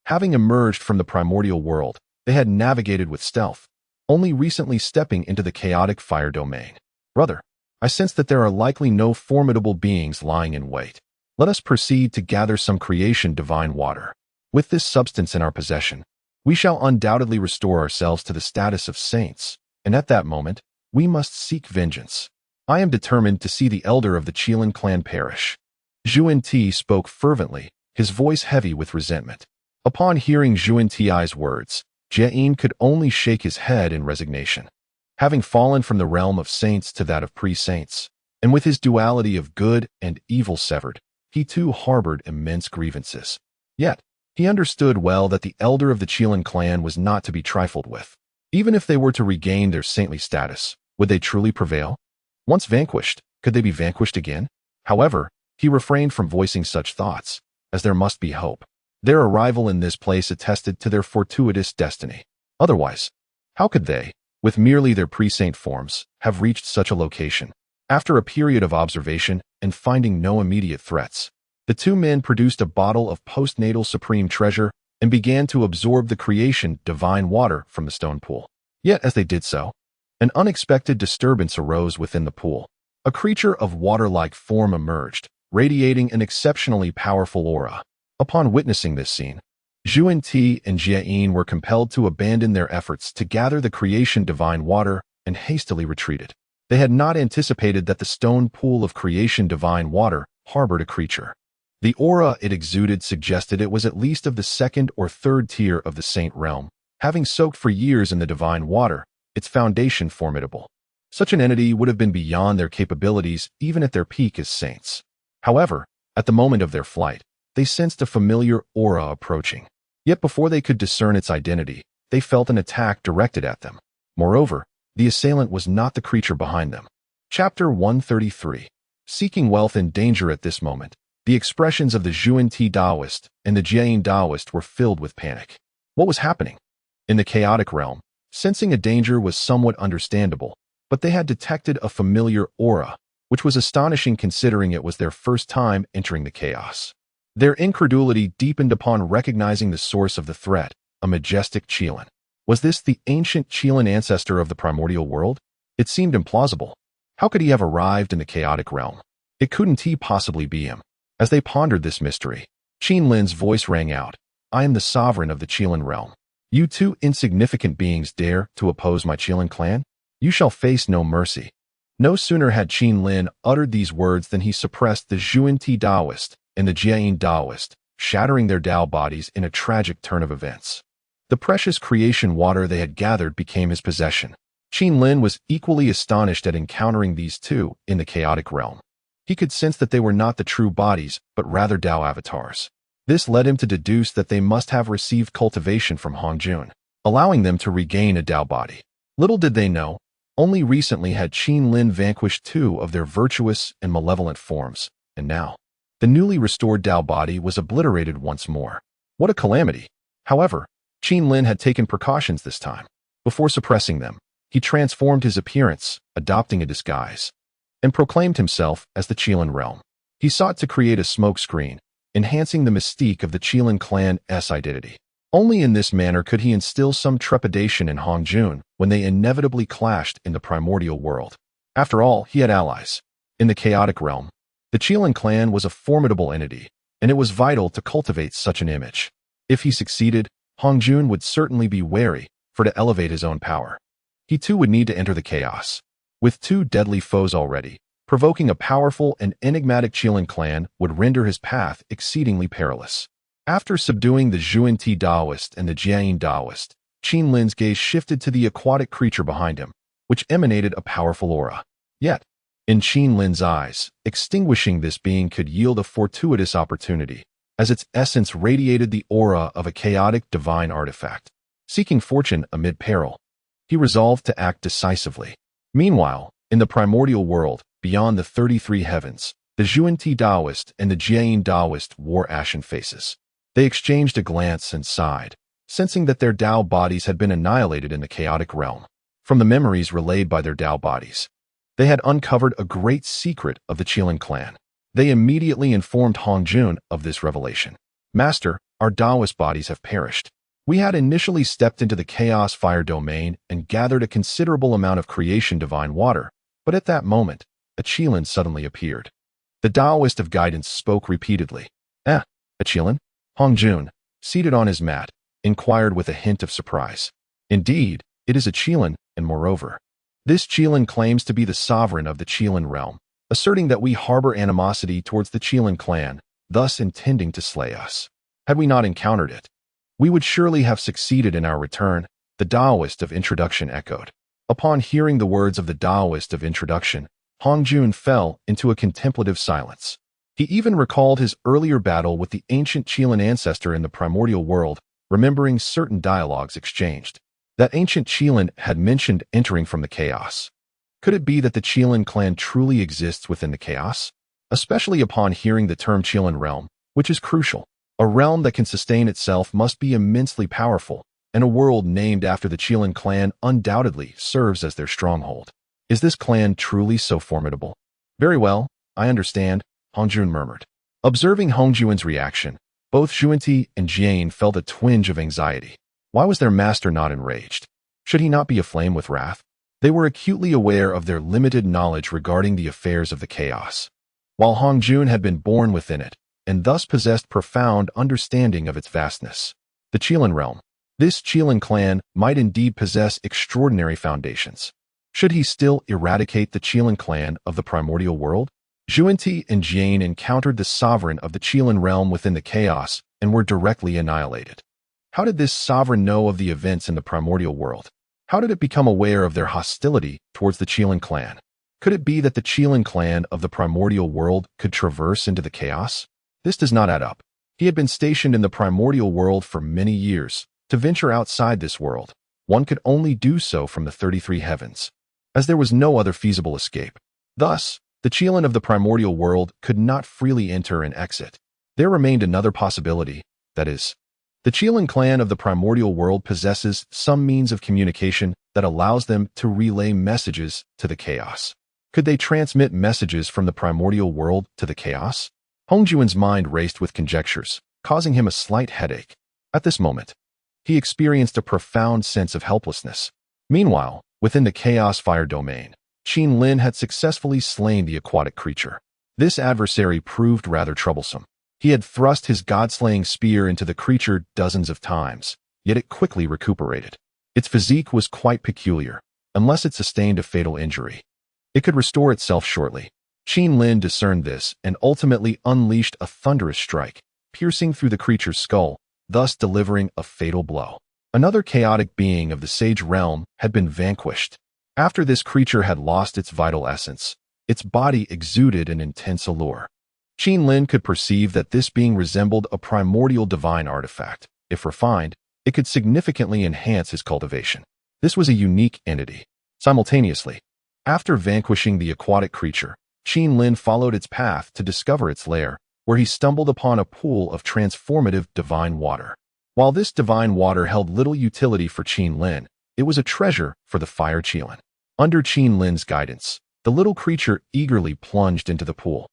Having emerged from the primordial world, they had navigated with stealth, only recently stepping into the chaotic fire domain. Brother, I sense that there are likely no formidable beings lying in wait. Let us proceed to gather some creation divine water. With this substance in our possession, we shall undoubtedly restore ourselves to the status of saints, and at that moment, we must seek vengeance. I am determined to see the elder of the Qilin clan perish. Zhuan Ti spoke fervently, his voice heavy with resentment. Upon hearing Zhuan Ti's words, Jieyin could only shake his head in resignation. Having fallen from the realm of saints to that of pre-saints, and with his duality of good and evil severed, he too harbored immense grievances. Yet, he understood well that the elder of the Qilin clan was not to be trifled with. Even if they were to regain their saintly status, would they truly prevail? Once vanquished, could they be vanquished again? However, he refrained from voicing such thoughts, as there must be hope. Their arrival in this place attested to their fortuitous destiny. Otherwise, how could they, with merely their pre-saint forms, have reached such a location? After a period of observation and finding no immediate threats, the two men produced a bottle of postnatal supreme treasure and began to absorb the creation divine water from the stone pool. Yet as they did so, an unexpected disturbance arose within the pool. A creature of water-like form emerged, radiating an exceptionally powerful aura. Upon witnessing this scene, Zhuan Ti and Jieyin were compelled to abandon their efforts to gather the creation divine water and hastily retreated. They had not anticipated that the stone pool of creation divine water harbored a creature. The aura it exuded suggested it was at least of the second or third tier of the saint realm, having soaked for years in the divine water, its foundation formidable. Such an entity would have been beyond their capabilities even at their peak as saints. However, at the moment of their flight, they sensed a familiar aura approaching. Yet before they could discern its identity, they felt an attack directed at them. Moreover, the assailant was not the creature behind them. Chapter 133. Seeking wealth in danger at this moment, the expressions of the Zhuan Ti Taoist and the Jieyin Taoist were filled with panic. What was happening? In the chaotic realm, sensing a danger was somewhat understandable, but they had detected a familiar aura, which was astonishing considering it was their first time entering the chaos. Their incredulity deepened upon recognizing the source of the threat, a majestic Qilin. Was this the ancient Qilin ancestor of the primordial world? It seemed implausible. How could he have arrived in the chaotic realm? It couldn't he possibly be him? As they pondered this mystery, Qin Lin's voice rang out. I am the sovereign of the Qilin realm. You two insignificant beings dare to oppose my Qilin clan? You shall face no mercy. No sooner had Qin Lin uttered these words than he suppressed the Zhuan-Ti Taoist and the Jiayin Taoist, shattering their Tao bodies in a tragic turn of events. The precious creation water they had gathered became his possession. Qin Lin was equally astonished at encountering these two in the chaotic realm. He could sense that they were not the true bodies, but rather Tao avatars. This led him to deduce that they must have received cultivation from Hongjun, allowing them to regain a Tao body. Little did they know, only recently had Qin Lin vanquished two of their virtuous and malevolent forms, and now the newly restored Tao body was obliterated once more. What a calamity! However, Qin Lin had taken precautions this time. Before suppressing them, he transformed his appearance, adopting a disguise, and proclaimed himself as the Qilin realm. He sought to create a smokescreen, enhancing the mystique of the Qilin clan's identity. Only in this manner could he instill some trepidation in Hongjun when they inevitably clashed in the primordial world. After all, he had allies. In the chaotic realm, the Qilin clan was a formidable entity, and it was vital to cultivate such an image. If he succeeded, Hongjun would certainly be wary, for to elevate his own power, he too would need to enter the chaos. With two deadly foes already, provoking a powerful and enigmatic Qilin clan would render his path exceedingly perilous. After subduing the Zhuan-Ti Taoist and the Jiayin Taoist, Qin Lin's gaze shifted to the aquatic creature behind him, which emanated a powerful aura. Yet, in Qin Lin's eyes, extinguishing this being could yield a fortuitous opportunity, as its essence radiated the aura of a chaotic divine artifact. Seeking fortune amid peril, he resolved to act decisively. Meanwhile, in the primordial world, beyond the 33 heavens, the Zhuan-Ti Taoist and the Jiayin Taoist wore ashen faces. They exchanged a glance and sighed, sensing that their Tao bodies had been annihilated in the chaotic realm. From the memories relayed by their Tao bodies, they had uncovered a great secret of the Qilin clan. They immediately informed Hongjun of this revelation. Master, our Taoist bodies have perished. We had initially stepped into the chaos fire domain and gathered a considerable amount of creation divine water, but at that moment, a Qilin suddenly appeared. The Taoist of guidance spoke repeatedly. A Qilin? Hongjun, seated on his mat, inquired with a hint of surprise. Indeed, it is a Qilin, and moreover, this Qilin claims to be the sovereign of the Qilin realm, asserting that we harbor animosity towards the Qilin clan, thus intending to slay us. Had we not encountered it, we would surely have succeeded in our return, the Taoist of introduction echoed. Upon hearing the words of the Taoist of introduction, Hongjun fell into a contemplative silence. He even recalled his earlier battle with the ancient Qilin ancestor in the primordial world, remembering certain dialogues exchanged. That ancient Qilin had mentioned entering from the chaos. Could it be that the Qilin clan truly exists within the chaos? Especially upon hearing the term Qilin realm, which is crucial. A realm that can sustain itself must be immensely powerful, and a world named after the Qilin clan undoubtedly serves as their stronghold. Is this clan truly so formidable? Very well, I understand, Hongjun murmured. Observing Hongjun's reaction, both Zhuan-Ti and Jiayin felt a twinge of anxiety. Why was their master not enraged? Should he not be aflame with wrath? They were acutely aware of their limited knowledge regarding the affairs of the chaos, while Hongjun had been born within it, and thus possessed profound understanding of its vastness. The Qilin realm. This Qilin clan might indeed possess extraordinary foundations. Should he still eradicate the Qilin clan of the primordial world? Zhuan-Ti and Jiayin encountered the sovereign of the Qilin realm within the chaos and were directly annihilated. How did this sovereign know of the events in the primordial world? How did it become aware of their hostility towards the Qilin clan? Could it be that the Qilin clan of the primordial world could traverse into the chaos? This does not add up. He had been stationed in the primordial world for many years. To venture outside this world, one could only do so from the 33 heavens, as there was no other feasible escape. Thus, the Qilin of the primordial world could not freely enter and exit. There remained another possibility, that is, the Qilin clan of the primordial world possesses some means of communication that allows them to relay messages to the chaos. Could they transmit messages from the primordial world to the chaos? Hongjun's mind raced with conjectures, causing him a slight headache. At this moment, he experienced a profound sense of helplessness. Meanwhile, within the chaos fire domain, Qin Lin had successfully slain the aquatic creature. This adversary proved rather troublesome. He had thrust his god-slaying spear into the creature dozens of times, yet it quickly recuperated. Its physique was quite peculiar, unless it sustained a fatal injury. It could restore itself shortly. Qin Lin discerned this and ultimately unleashed a thunderous strike, piercing through the creature's skull, thus delivering a fatal blow. Another chaotic being of the Sage realm had been vanquished. After this creature had lost its vital essence, its body exuded an intense allure. Qin Lin could perceive that this being resembled a primordial divine artifact. If refined, it could significantly enhance his cultivation. This was a unique entity. Simultaneously, after vanquishing the aquatic creature, Qin Lin followed its path to discover its lair, where he stumbled upon a pool of transformative divine water. While this divine water held little utility for Qin Lin, it was a treasure for the fire Qilin. Under Qin Lin's guidance, the little creature eagerly plunged into the pool,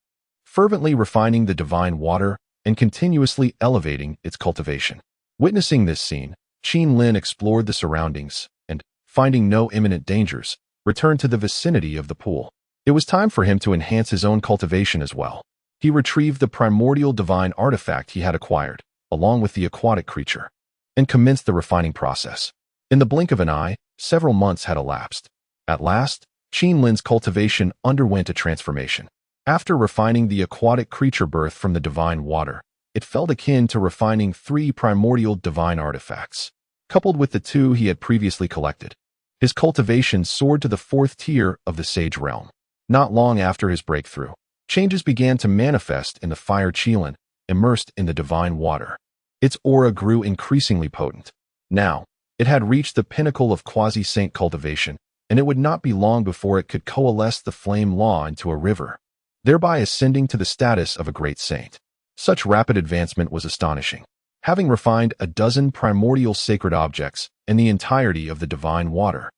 fervently refining the divine water and continuously elevating its cultivation. Witnessing this scene, Qin Lin explored the surroundings and, finding no imminent dangers, returned to the vicinity of the pool. It was time for him to enhance his own cultivation as well. He retrieved the primordial divine artifact he had acquired, along with the aquatic creature, and commenced the refining process. In the blink of an eye, several months had elapsed. At last, Qin Lin's cultivation underwent a transformation. After refining the aquatic creature birthed from the divine water, it felt akin to refining 3 primordial divine artifacts, coupled with the 2 he had previously collected. His cultivation soared to the 4th tier of the Sage realm. Not long after his breakthrough, changes began to manifest in the fire Qilin, immersed in the divine water. Its aura grew increasingly potent. Now, it had reached the pinnacle of quasi-saint cultivation, and it would not be long before it could coalesce the flame law into a river, thereby ascending to the status of a great saint. Such rapid advancement was astonishing. Having refined a dozen primordial sacred objects and the entirety of the divine water,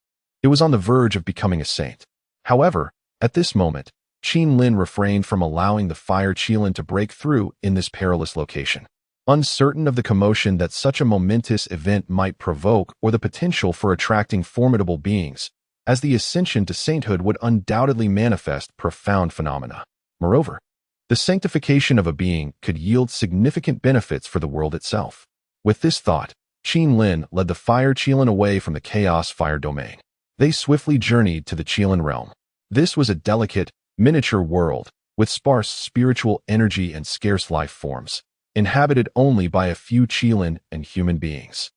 it was on the verge of becoming a saint. However, at this moment, Qin Lin refrained from allowing the fire Qilin to break through in this perilous location. Uncertain of the commotion that such a momentous event might provoke or the potential for attracting formidable beings, as the ascension to sainthood would undoubtedly manifest profound phenomena. Moreover, the sanctification of a being could yield significant benefits for the world itself. With this thought, Qin Lin led the fire Qilin away from the chaos fire domain. They swiftly journeyed to the Qilin realm. This was a delicate, miniature world with sparse spiritual energy and scarce life forms, inhabited only by a few Qilin and human beings.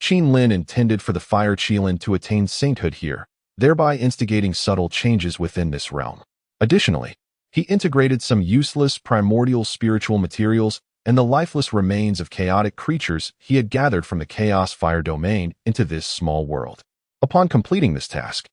Qin Lin intended for the fire Qilin to attain sainthood here, thereby instigating subtle changes within this realm. Additionally, he integrated some useless primordial spiritual materials and the lifeless remains of chaotic creatures he had gathered from the chaos fire domain into this small world. Upon completing this task,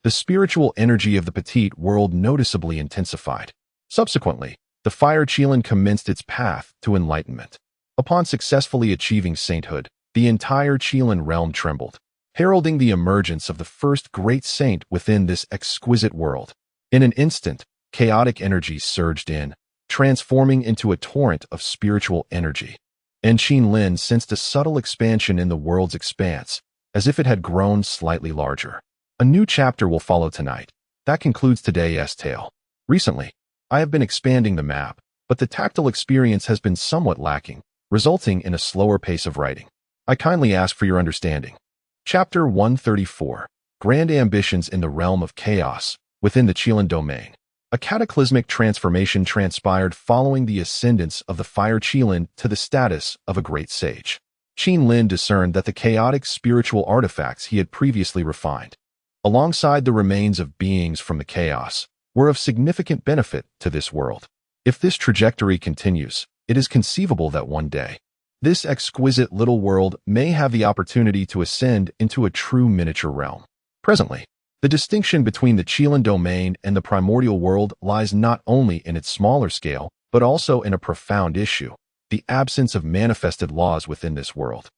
the spiritual energy of the petite world noticeably intensified. Subsequently, the fire Qilin commenced its path to enlightenment. Upon successfully achieving sainthood, the entire Qilin realm trembled, heralding the emergence of the first great saint within this exquisite world. In an instant, chaotic energy surged in, transforming into a torrent of spiritual energy. And Qin Lin sensed a subtle expansion in the world's expanse, as if it had grown slightly larger. A new chapter will follow tonight. That concludes today's tale. Recently, I have been expanding the map, but the tactile experience has been somewhat lacking, resulting in a slower pace of writing. I kindly ask for your understanding. Chapter 134, Grand Ambitions in the Realm of Chaos, within the Qilin domain. A cataclysmic transformation transpired following the ascendance of the fire Qilin to the status of a great sage. Qin Lin discerned that the chaotic spiritual artifacts he had previously refined, alongside the remains of beings from the chaos, were of significant benefit to this world. If this trajectory continues, it is conceivable that one day, this exquisite little world may have the opportunity to ascend into a true miniature realm. Presently, the distinction between the Qilin domain and the primordial world lies not only in its smaller scale, but also in a profound issue: the absence of manifested laws within this world.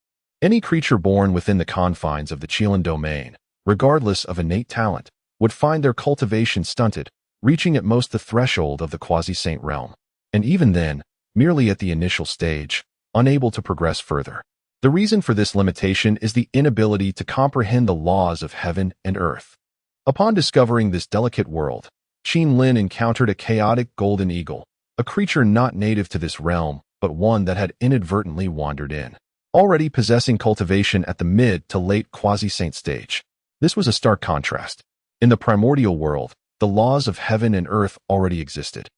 Any creature born within the confines of the Qilin domain, regardless of innate talent, would find their cultivation stunted, reaching at most the threshold of the quasi-saint realm, and even then, merely at the initial stage, unable to progress further. The reason for this limitation is the inability to comprehend the laws of heaven and earth. Upon discovering this delicate world, Qin Lin encountered a chaotic golden eagle, a creature not native to this realm, but one that had inadvertently wandered in, already possessing cultivation at the mid to late quasi-saint stage. This was a stark contrast. In the primordial world, the laws of heaven and earth already existed.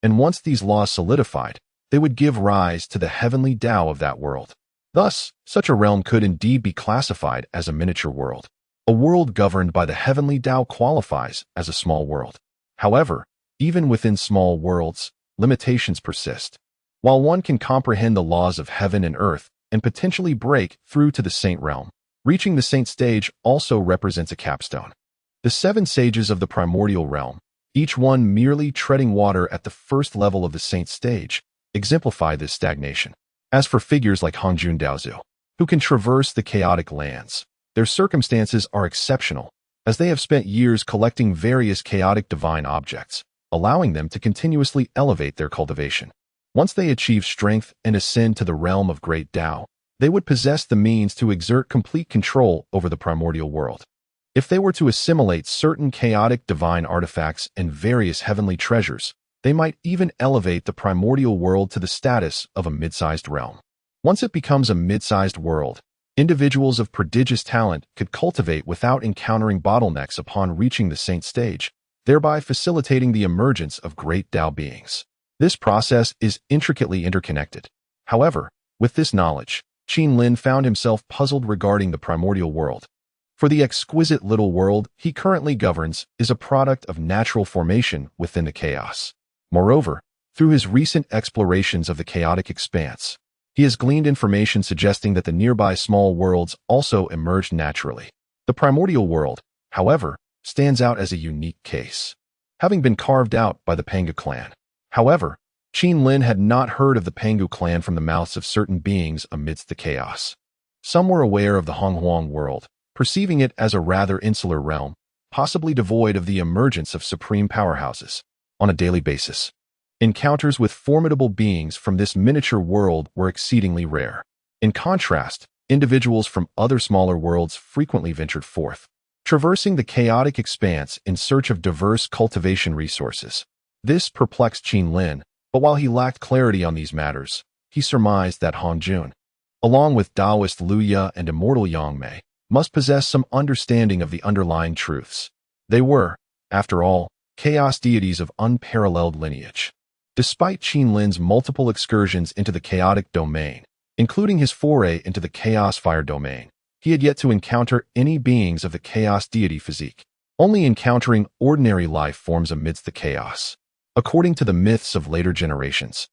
And once these laws solidified, they would give rise to the heavenly Tao of that world. Thus, such a realm could indeed be classified as a miniature world. A world governed by the heavenly Tao qualifies as a small world. However, even within small worlds, limitations persist. While one can comprehend the laws of heaven and earth and potentially break through to the saint realm, reaching the saint stage also represents a capstone. The 7 sages of the primordial realm, each one merely treading water at the first level of the saint stage, exemplify this stagnation. As for figures like Hongjun Daozu, who can traverse the chaotic lands, their circumstances are exceptional, as they have spent years collecting various chaotic divine objects, allowing them to continuously elevate their cultivation. Once they achieve strength and ascend to the realm of great Tao, they would possess the means to exert complete control over the primordial world. If they were to assimilate certain chaotic divine artifacts and various heavenly treasures, they might even elevate the primordial world to the status of a mid-sized realm. Once it becomes a mid-sized world, individuals of prodigious talent could cultivate without encountering bottlenecks upon reaching the saint stage, thereby facilitating the emergence of great Tao beings. This process is intricately interconnected. However, with this knowledge, Qin Lin found himself puzzled regarding the primordial world. For the exquisite little world he currently governs is a product of natural formation within the chaos. Moreover, through his recent explorations of the chaotic expanse, he has gleaned information suggesting that the nearby small worlds also emerged naturally. The primordial world, however, stands out as a unique case, having been carved out by the Pangu clan. However, Qin Lin had not heard of the Pangu clan from the mouths of certain beings amidst the chaos. Some were aware of the Honghuang world, perceiving it as a rather insular realm, possibly devoid of the emergence of supreme powerhouses. On a daily basis, encounters with formidable beings from this miniature world were exceedingly rare. In contrast, individuals from other smaller worlds frequently ventured forth, traversing the chaotic expanse in search of diverse cultivation resources. This perplexed Qin Lin, but while he lacked clarity on these matters, he surmised that Hongjun, along with Taoist Luya and immortal Yangmei, must possess some understanding of the underlying truths. They were, after all, chaos deities of unparalleled lineage. Despite Qin Lin's multiple excursions into the chaotic domain, including his foray into the chaos fire domain, he had yet to encounter any beings of the chaos deity physique, only encountering ordinary life forms amidst the chaos. According to the myths of later generations,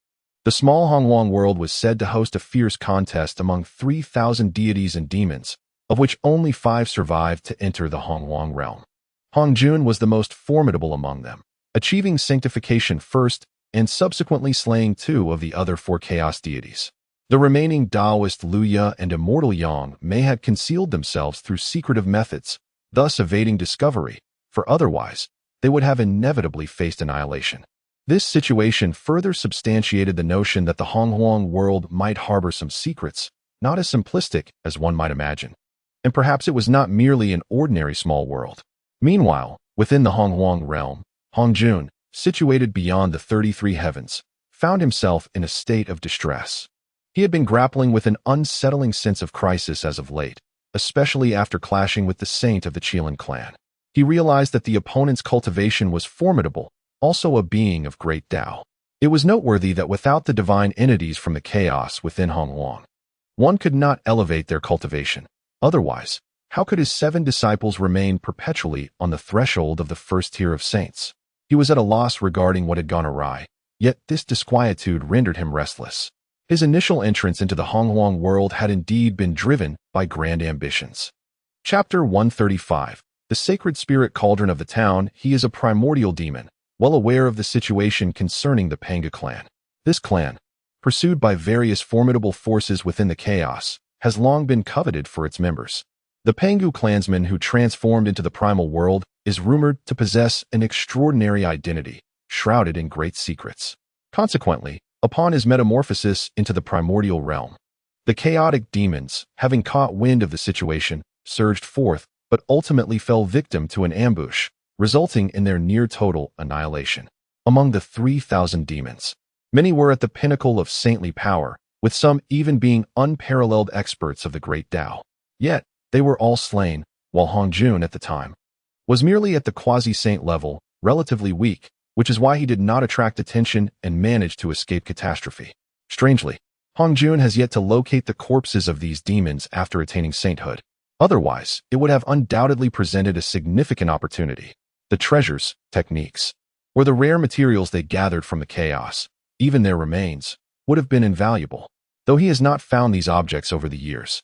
the small Honghuang world was said to host a fierce contest among 3,000 deities and demons, of which only 5 survived to enter the Honghuang realm. Hongjun was the most formidable among them, achieving sanctification first and subsequently slaying 2 of the other 4 chaos deities. The remaining Taoist Luya and immortal Yang may had concealed themselves through secretive methods, thus evading discovery, for otherwise, they would have inevitably faced annihilation. This situation further substantiated the notion that the Honghuang world might harbor some secrets, not as simplistic as one might imagine. And perhaps it was not merely an ordinary small world. Meanwhile, within the Honghuang realm, Hongjun, situated beyond the 33 heavens, found himself in a state of distress. He had been grappling with an unsettling sense of crisis as of late, especially after clashing with the saint of the Qilin clan. He realized that the opponent's cultivation was formidable, also a being of great Tao. It was noteworthy that without the divine entities from the chaos within Honghuang, one could not elevate their cultivation. Otherwise, how could his 7 disciples remain perpetually on the threshold of the first tier of saints? He was at a loss regarding what had gone awry, yet this disquietude rendered him restless. His initial entrance into the Honghuang world had indeed been driven by grand ambitions. Chapter 135. The Sacred Spirit Cauldron of the Town. He is a primordial demon, well aware of the situation concerning the Pangu clan. This clan, pursued by various formidable forces within the chaos, has long been coveted for its members. The Pangu clansman who transformed into the primal world is rumored to possess an extraordinary identity, shrouded in great secrets. Consequently, upon his metamorphosis into the primordial realm, the chaotic demons, having caught wind of the situation, surged forth, but ultimately fell victim to an ambush, resulting in their near-total annihilation. Among the 3,000 demons, many were at the pinnacle of saintly power, with some even being unparalleled experts of the great Tao. Yet, they were all slain, while Hongjun at the time was merely at the quasi-saint level, relatively weak, which is why he did not attract attention and managed to escape catastrophe. Strangely, Hong Jun has yet to locate the corpses of these demons after attaining sainthood. Otherwise, it would have undoubtedly presented a significant opportunity. The treasures, techniques, or the rare materials they gathered from the chaos, even their remains, would have been invaluable. Though he has not found these objects over the years,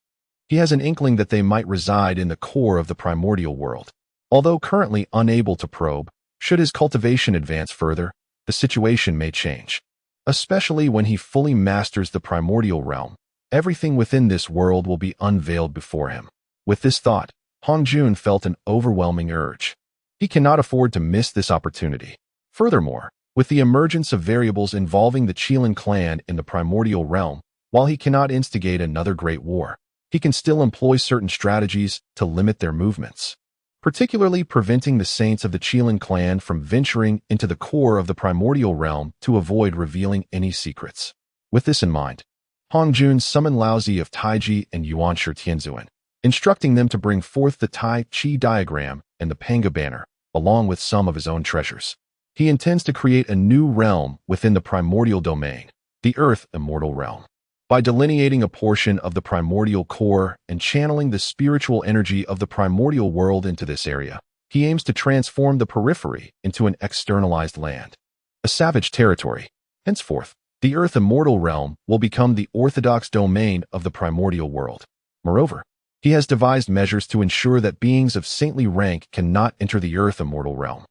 he has an inkling that they might reside in the core of the primordial world. Although currently unable to probe, should his cultivation advance further, the situation may change. Especially when he fully masters the primordial realm, everything within this world will be unveiled before him. With this thought, Hong Jun felt an overwhelming urge. He cannot afford to miss this opportunity. Furthermore, with the emergence of variables involving the Qilin clan in the primordial realm, while he cannot instigate another great war, he can still employ certain strategies to limit their movements, particularly preventing the saints of the Qilin clan from venturing into the core of the primordial realm to avoid revealing any secrets. With this in mind, Hong Jun summoned Laozi of Taiji and Yuanshi Tianzuan, instructing them to bring forth the Tai Chi diagram and the Panga banner, along with some of his own treasures. He intends to create a new realm within the primordial domain, the Earth Immortal Realm. By delineating a portion of the primordial core and channeling the spiritual energy of the primordial world into this area, he aims to transform the periphery into an externalized land, a savage territory. Henceforth, the Earth Immortal Realm will become the orthodox domain of the primordial world. Moreover, he has devised measures to ensure that beings of saintly rank cannot enter the Earth Immortal Realm,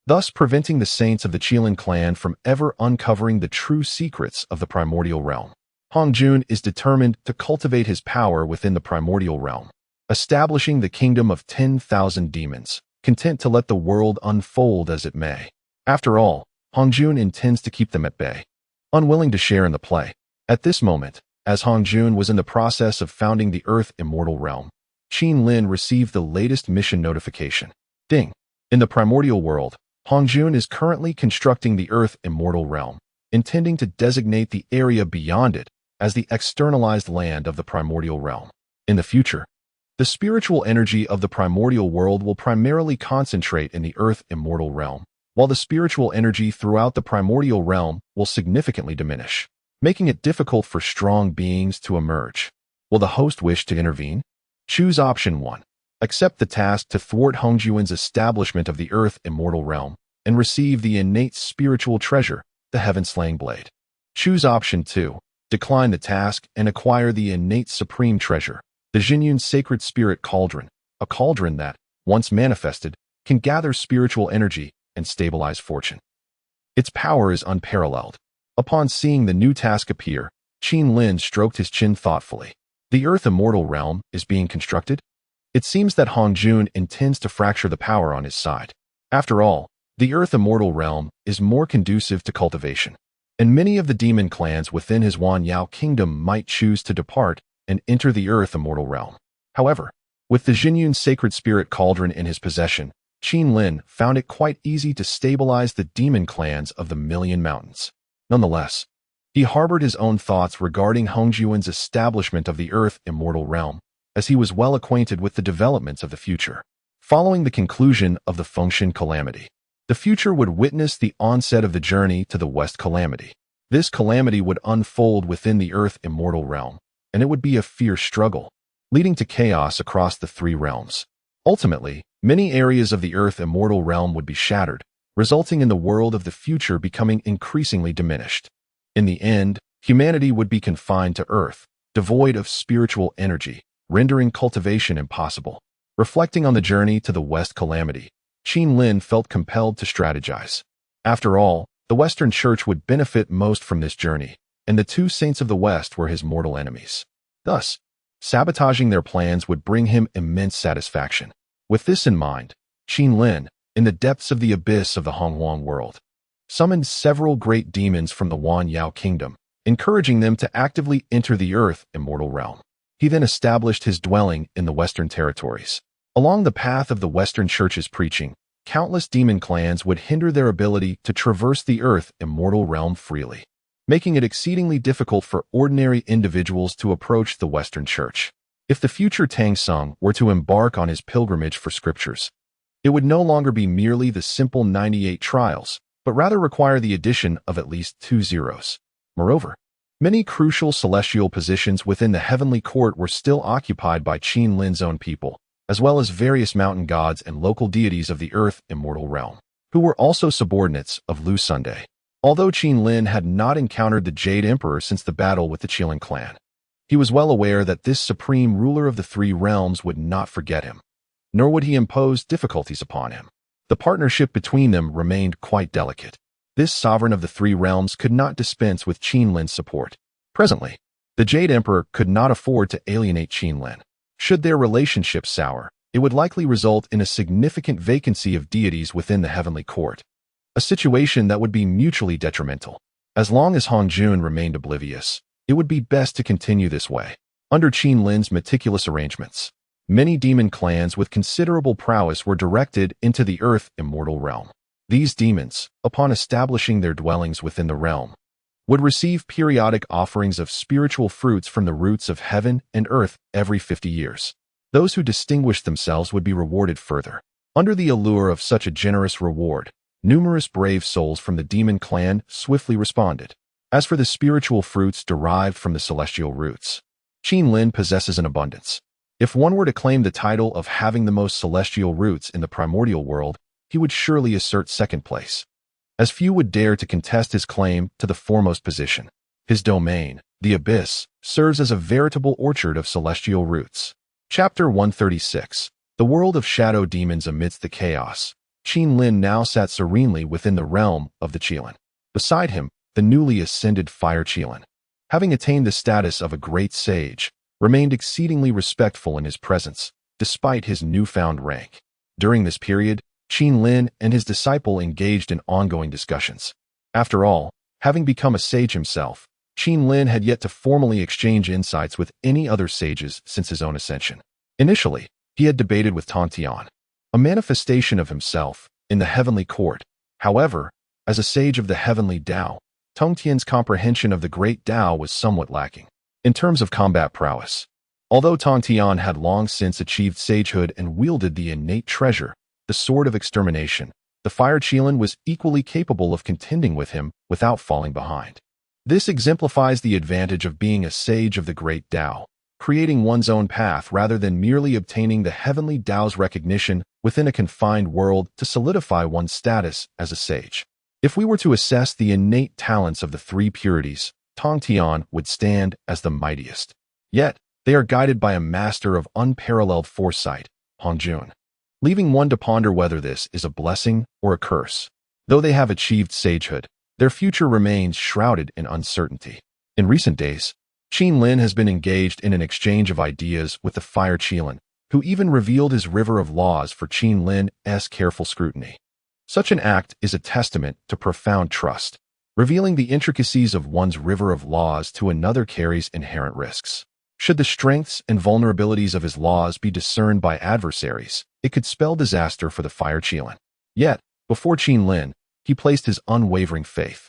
thus preventing the saints of the Qilin clan from ever uncovering the true secrets of the primordial realm. Hong Jun is determined to cultivate his power within the primordial realm, establishing the kingdom of 10,000 demons, content to let the world unfold as it may. After all, Hong Jun intends to keep them at bay, unwilling to share in the play. At this moment, as Hong Jun was in the process of founding the Earth Immortal Realm, Qin Lin received the latest mission notification. Ding! In the primordial world, Hong Jun is currently constructing the Earth Immortal Realm, intending to designate the area beyond it as the externalized land of the primordial realm. In the future, the spiritual energy of the primordial world will primarily concentrate in the Earth Immortal Realm, while the spiritual energy throughout the primordial realm will significantly diminish, making it difficult for strong beings to emerge. Will the host wish to intervene? Choose option 1. Accept the task to thwart Hong Jun's establishment of the Earth Immortal Realm and receive the innate spiritual treasure, the Heaven-Slaying Blade. Choose option 2. Decline the task and acquire the innate supreme treasure, the Jinyun Sacred Spirit Cauldron, a cauldron that, once manifested, can gather spiritual energy and stabilize fortune. Its power is unparalleled. Upon seeing the new task appear, Qin Lin stroked his chin thoughtfully. The Earth Immortal Realm is being constructed? It seems that Hong Jun intends to fracture the power on his side. After all, the Earth Immortal Realm is more conducive to cultivation, and many of the demon clans within his Wan Yao kingdom might choose to depart and enter the Earth Immortal Realm. However, with the Jinyun Sacred Spirit Cauldron in his possession, Qin Lin found it quite easy to stabilize the demon clans of the Million Mountains. Nonetheless, he harbored his own thoughts regarding Hong Jun's establishment of the Earth Immortal Realm, as he was well acquainted with the developments of the future. Following the conclusion of the Fengshen Calamity, the future would witness the onset of the journey to the West Calamity. This calamity would unfold within the Earth Immortal Realm, and it would be a fierce struggle, leading to chaos across the 3 realms. Ultimately, many areas of the Earth Immortal Realm would be shattered, resulting in the world of the future becoming increasingly diminished. In the end, humanity would be confined to Earth, devoid of spiritual energy, rendering cultivation impossible. Reflecting on the journey to the West Calamity, Qin Lin felt compelled to strategize. After all, the Western Church would benefit most from this journey, and the 2 saints of the West were his mortal enemies. Thus, sabotaging their plans would bring him immense satisfaction. With this in mind, Qin Lin, in the depths of the abyss of the Honghuang world, summoned several great demons from the Wan Yao kingdom, encouraging them to actively enter the Earth Immortal Realm. He then established his dwelling in the Western territories. Along the path of the Western Church's preaching, countless demon clans would hinder their ability to traverse the Earth Immortal Realm freely, making it exceedingly difficult for ordinary individuals to approach the Western Church. If the future Tang Sung were to embark on his pilgrimage for scriptures, It would no longer be merely the simple 98 trials, but rather require the addition of at least 2 zeros. Moreover, many crucial celestial positions within the heavenly court were still occupied by Qin Lin's own people, as well as various mountain gods and local deities of the earth immortal realm, who were also subordinates of Lu Sunday. Although Qin Lin had not encountered the Jade Emperor since the battle with the Qilin clan, he was well aware that this supreme ruler of the three realms would not forget him, nor would he impose difficulties upon him. The partnership between them remained quite delicate. This sovereign of the three realms could not dispense with Qin Lin's support. Presently, the Jade Emperor could not afford to alienate Qin Lin. Should their relationship sour, it would likely result in a significant vacancy of deities within the heavenly court, a situation that would be mutually detrimental. As long as Han Jun remained oblivious, it would be best to continue this way. Under Qin Lin's meticulous arrangements, many demon clans with considerable prowess were directed into the earth immortal realm. These demons, upon establishing their dwellings within the realm, would receive periodic offerings of spiritual fruits from the roots of heaven and earth every 50 years. Those who distinguished themselves would be rewarded further. Under the allure of such a generous reward, numerous brave souls from the demon clan swiftly responded. As for the spiritual fruits derived from the celestial roots, Qin Lin possesses an abundance. If one were to claim the title of having the most celestial roots in the primordial world, he would surely assert second place, as few would dare to contest his claim to the foremost position. His domain, the Abyss, serves as a veritable orchard of celestial roots. Chapter 136. The world of shadow demons amidst the chaos. Qin Lin now sat serenely within the realm of the Qilin. Beside him, the newly ascended Fire Qilin, having attained the status of a great sage, remained exceedingly respectful in his presence, despite his newfound rank. During this period, Qin Lin and his disciple engaged in ongoing discussions. After all, having become a sage himself, Qin Lin had yet to formally exchange insights with any other sages since his own ascension. Initially, he had debated with Tong Tian, a manifestation of himself, in the heavenly court. However, as a sage of the heavenly Tao, Tong Tian's comprehension of the great Tao was somewhat lacking. In terms of combat prowess, although Tong Tian had long since achieved sagehood and wielded the innate treasure, the sword of extermination, the Fire Qilin was equally capable of contending with him without falling behind. This exemplifies the advantage of being a sage of the great Tao, creating one's own path rather than merely obtaining the heavenly Tao's recognition within a confined world to solidify one's status as a sage. If we were to assess the innate talents of the three purities, Tong Tian would stand as the mightiest. Yet, they are guided by a master of unparalleled foresight, Han Jun, leaving one to ponder whether this is a blessing or a curse. Though they have achieved sagehood, their future remains shrouded in uncertainty. In recent days, Qin Lin has been engaged in an exchange of ideas with the Fire Qilin, who even revealed his river of laws for Qin Lin's careful scrutiny. Such an act is a testament to profound trust. Revealing the intricacies of one's river of laws to another carries inherent risks. Should the strengths and vulnerabilities of his laws be discerned by adversaries, it could spell disaster for the Fire Qilin. Yet, before Qin Lin, he placed his unwavering faith.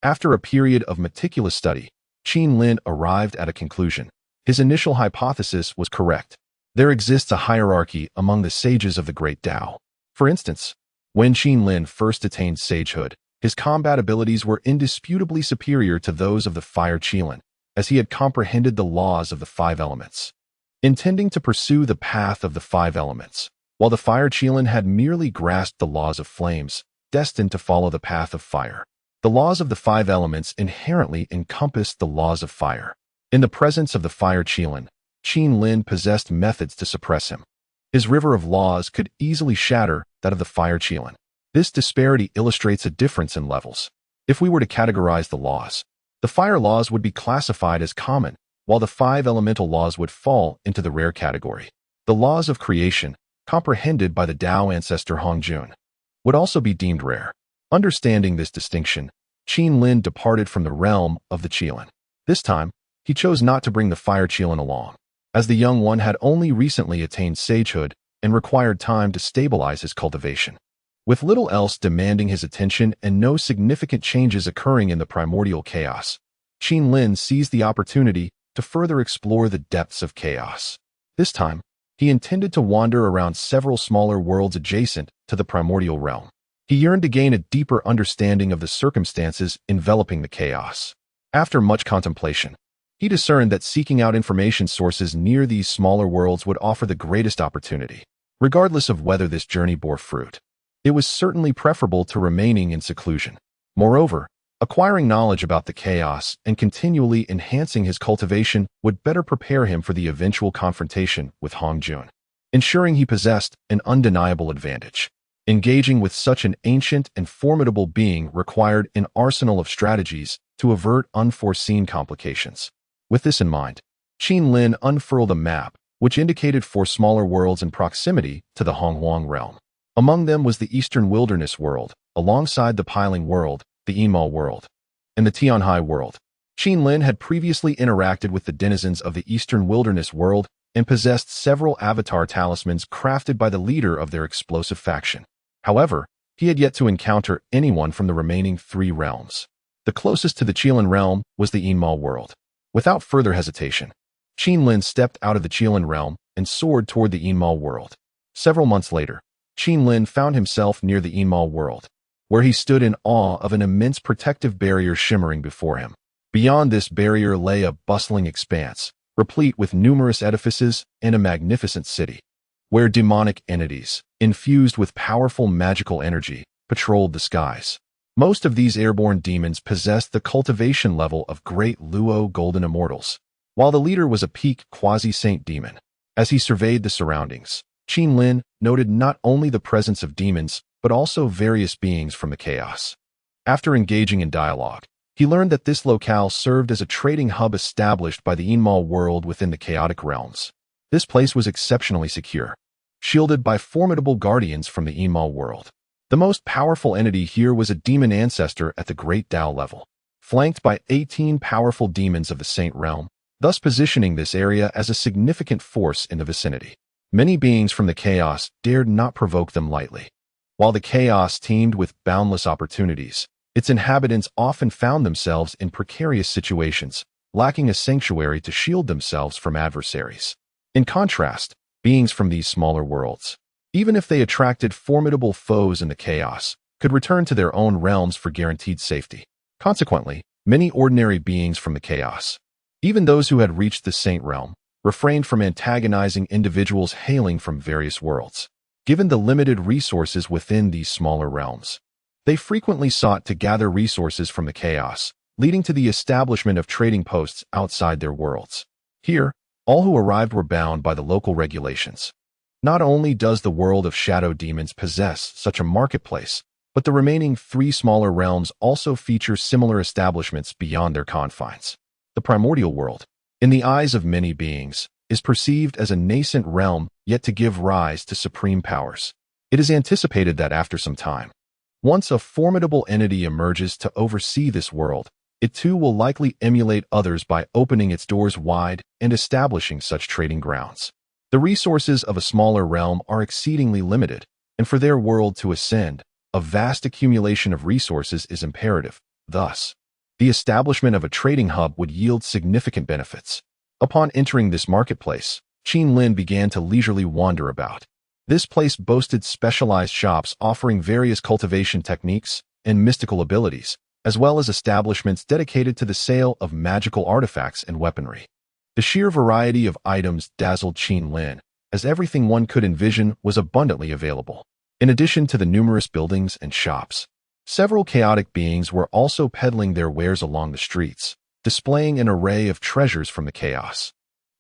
After a period of meticulous study, Qin Lin arrived at a conclusion. His initial hypothesis was correct. There exists a hierarchy among the sages of the great Tao. For instance, when Qin Lin first attained sagehood, his combat abilities were indisputably superior to those of the Fire Qilin, as he had comprehended the laws of the five elements. Intending to pursue the path of the five elements, while the Fire Qilin had merely grasped the laws of flames, destined to follow the path of fire. The laws of the five elements inherently encompassed the laws of fire. In the presence of the Fire Qilin, Qin Lin possessed methods to suppress him. His river of laws could easily shatter that of the Fire Qilin. This disparity illustrates a difference in levels. If we were to categorize the laws, the fire laws would be classified as common, while the five elemental laws would fall into the rare category. The laws of creation, comprehended by the Tao ancestor Han Jun, would also be deemed rare. Understanding this distinction, Qin Lin departed from the realm of the Qilin. This time, he chose not to bring the Fire Qilin along, as the young one had only recently attained sagehood and required time to stabilize his cultivation. With little else demanding his attention and no significant changes occurring in the primordial chaos, Qin Lin seized the opportunity to further explore the depths of chaos. This time, he intended to wander around several smaller worlds adjacent to the primordial realm. He yearned to gain a deeper understanding of the circumstances enveloping the chaos. After much contemplation, he discerned that seeking out information sources near these smaller worlds would offer the greatest opportunity. Regardless of whether this journey bore fruit, it was certainly preferable to remaining in seclusion. Moreover, acquiring knowledge about the chaos and continually enhancing his cultivation would better prepare him for the eventual confrontation with Hongjun, ensuring he possessed an undeniable advantage. Engaging with such an ancient and formidable being required an arsenal of strategies to avert unforeseen complications. With this in mind, Qin Lin unfurled a map which indicated 4 smaller worlds in proximity to the Honghuang realm. Among them was the Eastern Wilderness world, alongside the Piling world, the Yimal world, and the Tianhai world. Qin Lin had previously interacted with the denizens of the Eastern Wilderness world and possessed several avatar talismans crafted by the leader of their explosive faction. However, he had yet to encounter anyone from the remaining 3 realms. The closest to the Qilin realm was the Yimal world. Without further hesitation, Qin Lin stepped out of the Qilin realm and soared toward the Yimal world. Several months later, Qin Lin found himself near the Yimal world, where he stood in awe of an immense protective barrier shimmering before him. Beyond this barrier lay a bustling expanse, replete with numerous edifices and a magnificent city, where demonic entities, infused with powerful magical energy, patrolled the skies. Most of these airborne demons possessed the cultivation level of great Luo golden immortals, while the leader was a peak quasi-saint demon. As he surveyed the surroundings, Qin Lin noted not only the presence of demons, but also various beings from the chaos. After engaging in dialogue, he learned that this locale served as a trading hub established by the Yimal world within the chaotic realms. This place was exceptionally secure, shielded by formidable guardians from the Yimal world. The most powerful entity here was a demon ancestor at the Great Tao level, flanked by 18 powerful demons of the Saint realm, thus positioning this area as a significant force in the vicinity. Many beings from the chaos dared not provoke them lightly. While the chaos teemed with boundless opportunities, its inhabitants often found themselves in precarious situations, lacking a sanctuary to shield themselves from adversaries. In contrast, beings from these smaller worlds, even if they attracted formidable foes in the chaos, could return to their own realms for guaranteed safety. Consequently, many ordinary beings from the chaos, even those who had reached the Saint realm, refrained from antagonizing individuals hailing from various worlds. Given the limited resources within these smaller realms, they frequently sought to gather resources from the chaos, leading to the establishment of trading posts outside their worlds. Here, all who arrived were bound by the local regulations. Not only does the world of shadow demons possess such a marketplace, but the remaining 3 smaller realms also feature similar establishments beyond their confines. The primordial world, in the eyes of many beings, is perceived as a nascent realm yet to give rise to supreme powers. It is anticipated that after some time, once a formidable entity emerges to oversee this world, it too will likely emulate others by opening its doors wide and establishing such trading grounds. The resources of a smaller realm are exceedingly limited, and for their world to ascend, a vast accumulation of resources is imperative. Thus, the establishment of a trading hub would yield significant benefits. Upon entering this marketplace, Qin Lin began to leisurely wander about. This place boasted specialized shops offering various cultivation techniques and mystical abilities, as well as establishments dedicated to the sale of magical artifacts and weaponry. The sheer variety of items dazzled Qin Lin, as everything one could envision was abundantly available. In addition to the numerous buildings and shops, several chaotic beings were also peddling their wares along the streets, displaying an array of treasures from the chaos,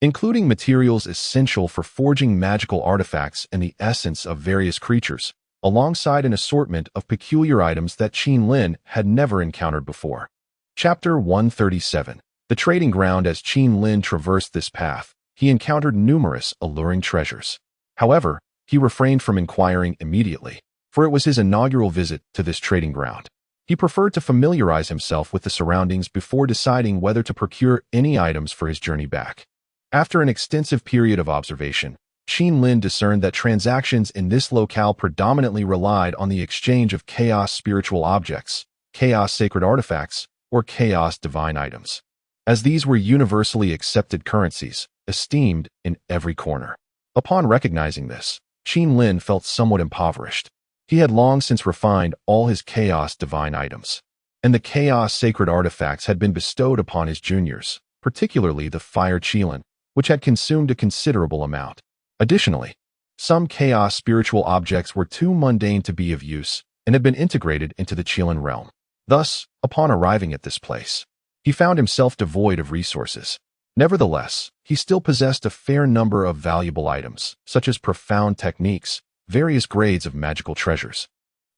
including materials essential for forging magical artifacts and the essence of various creatures, alongside an assortment of peculiar items that Qin Lin had never encountered before. Chapter 137. The Trading Ground. As Qin Lin traversed this path, he encountered numerous alluring treasures. However, he refrained from inquiring immediately, for it was his inaugural visit to this trading ground. He preferred to familiarize himself with the surroundings before deciding whether to procure any items for his journey back. After an extensive period of observation, Qin Lin discerned that transactions in this locale predominantly relied on the exchange of chaos spiritual objects, chaos sacred artifacts, or chaos divine items, as these were universally accepted currencies, esteemed in every corner. Upon recognizing this, Qin Lin felt somewhat impoverished. He had long since refined all his Chaos Divine items, and the Chaos Sacred artifacts had been bestowed upon his juniors, particularly the Fire Qilin, which had consumed a considerable amount. Additionally, some Chaos Spiritual objects were too mundane to be of use and had been integrated into the Qilin realm. Thus, upon arriving at this place, he found himself devoid of resources. Nevertheless, he still possessed a fair number of valuable items, such as profound techniques, various grades of magical treasures,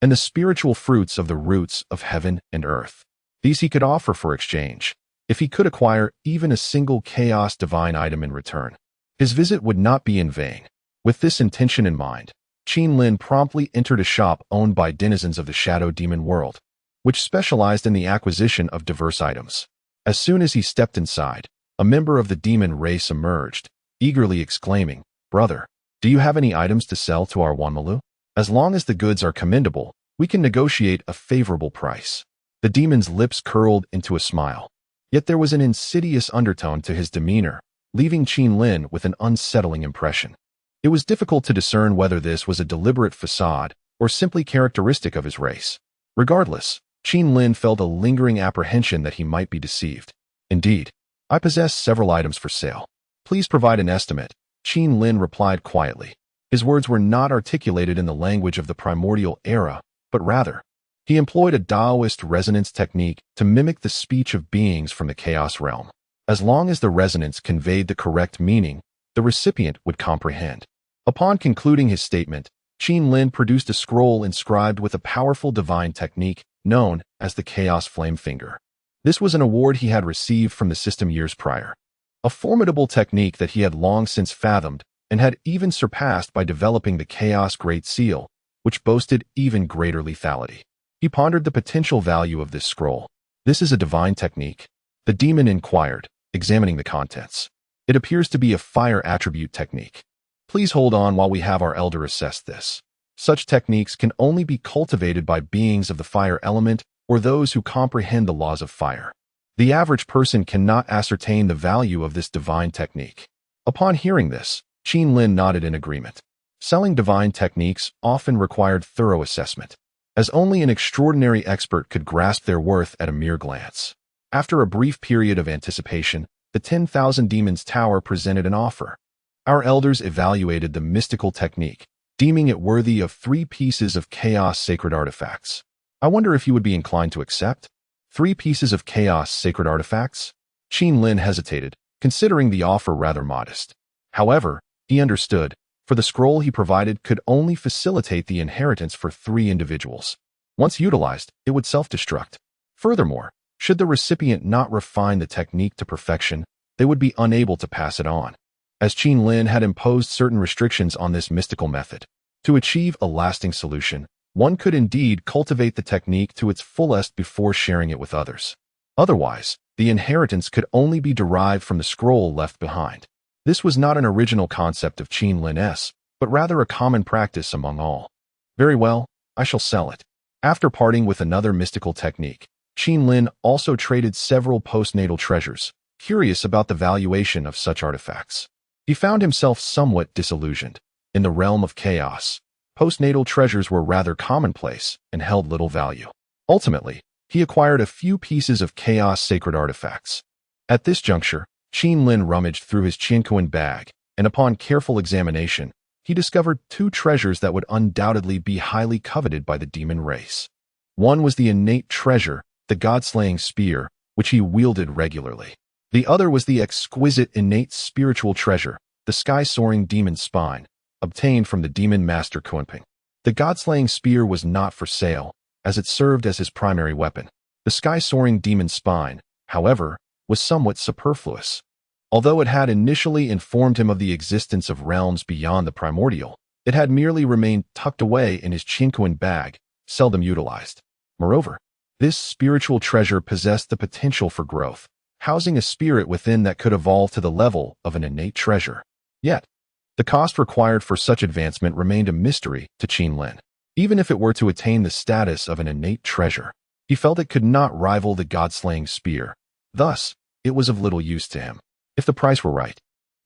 and the spiritual fruits of the roots of heaven and earth. These he could offer for exchange, if he could acquire even a single Chaos Divine item in return. His visit would not be in vain. With this intention in mind, Qin Lin promptly entered a shop owned by denizens of the Shadow Demon world, which specialized in the acquisition of diverse items. As soon as he stepped inside, a member of the demon race emerged, eagerly exclaiming, "Brother, do you have any items to sell to our Wanmalu? As long as the goods are commendable, we can negotiate a favorable price." The demon's lips curled into a smile. Yet there was an insidious undertone to his demeanor, leaving Qin Lin with an unsettling impression. It was difficult to discern whether this was a deliberate facade or simply characteristic of his race. Regardless, Qin Lin felt a lingering apprehension that he might be deceived. "Indeed, I possess several items for sale. Please provide an estimate," Qin Lin replied quietly. His words were not articulated in the language of the primordial era, but rather, he employed a Taoist resonance technique to mimic the speech of beings from the chaos realm. As long as the resonance conveyed the correct meaning, the recipient would comprehend. Upon concluding his statement, Qin Lin produced a scroll inscribed with a powerful divine technique known as the Chaos Flame Finger. This was an award he had received from the system years prior, a formidable technique that he had long since fathomed and had even surpassed by developing the Chaos Great Seal, which boasted even greater lethality. He pondered the potential value of this scroll. "This is a divine technique?" the demon inquired, examining the contents. "It appears to be a fire attribute technique. Please hold on while we have our elder assess this. Such techniques can only be cultivated by beings of the fire element or those who comprehend the laws of fire. The average person cannot ascertain the value of this divine technique." Upon hearing this, Qin Lin nodded in agreement. Selling divine techniques often required thorough assessment, as only an extraordinary expert could grasp their worth at a mere glance. After a brief period of anticipation, the 10,000 Demons Tower presented an offer. Our elders evaluated the mystical technique, deeming it worthy of 3 pieces of Chaos Sacred artifacts. I wonder if you would be inclined to accept? 3 pieces of Chaos Sacred artifacts? Qin Lin hesitated, considering the offer rather modest. However, he understood, for the scroll he provided could only facilitate the inheritance for 3 individuals. Once utilized, it would self-destruct. Furthermore, should the recipient not refine the technique to perfection, they would be unable to pass it on, as Qin Lin had imposed certain restrictions on this mystical method. To achieve a lasting solution, one could indeed cultivate the technique to its fullest before sharing it with others. Otherwise, the inheritance could only be derived from the scroll left behind. This was not an original concept of Qin Lin's, but rather a common practice among all. "Very well, I shall sell it." After parting with another mystical technique, Qin Lin also traded several postnatal treasures, curious about the valuation of such artifacts. He found himself somewhat disillusioned. In the realm of chaos, postnatal treasures were rather commonplace and held little value. Ultimately, he acquired a few pieces of Chaos Sacred artifacts. At this juncture, Qin Lin rummaged through his Qianquan bag, and upon careful examination, he discovered 2 treasures that would undoubtedly be highly coveted by the demon race. One was the innate treasure, the God-slaying spear, which he wielded regularly. The other was the exquisite innate spiritual treasure, the sky-soaring demon spine, obtained from the demon master Kunping. The God-slaying spear was not for sale, as it served as his primary weapon. The sky-soaring demon spine, however, was somewhat superfluous. Although it had initially informed him of the existence of realms beyond the primordial, it had merely remained tucked away in his Qianquan bag, seldom utilized. Moreover, this spiritual treasure possessed the potential for growth, housing a spirit within that could evolve to the level of an innate treasure. Yet, the cost required for such advancement remained a mystery to Qin Lin. Even if it were to attain the status of an innate treasure, he felt it could not rival the God-slaying spear. Thus, it was of little use to him. If the price were right,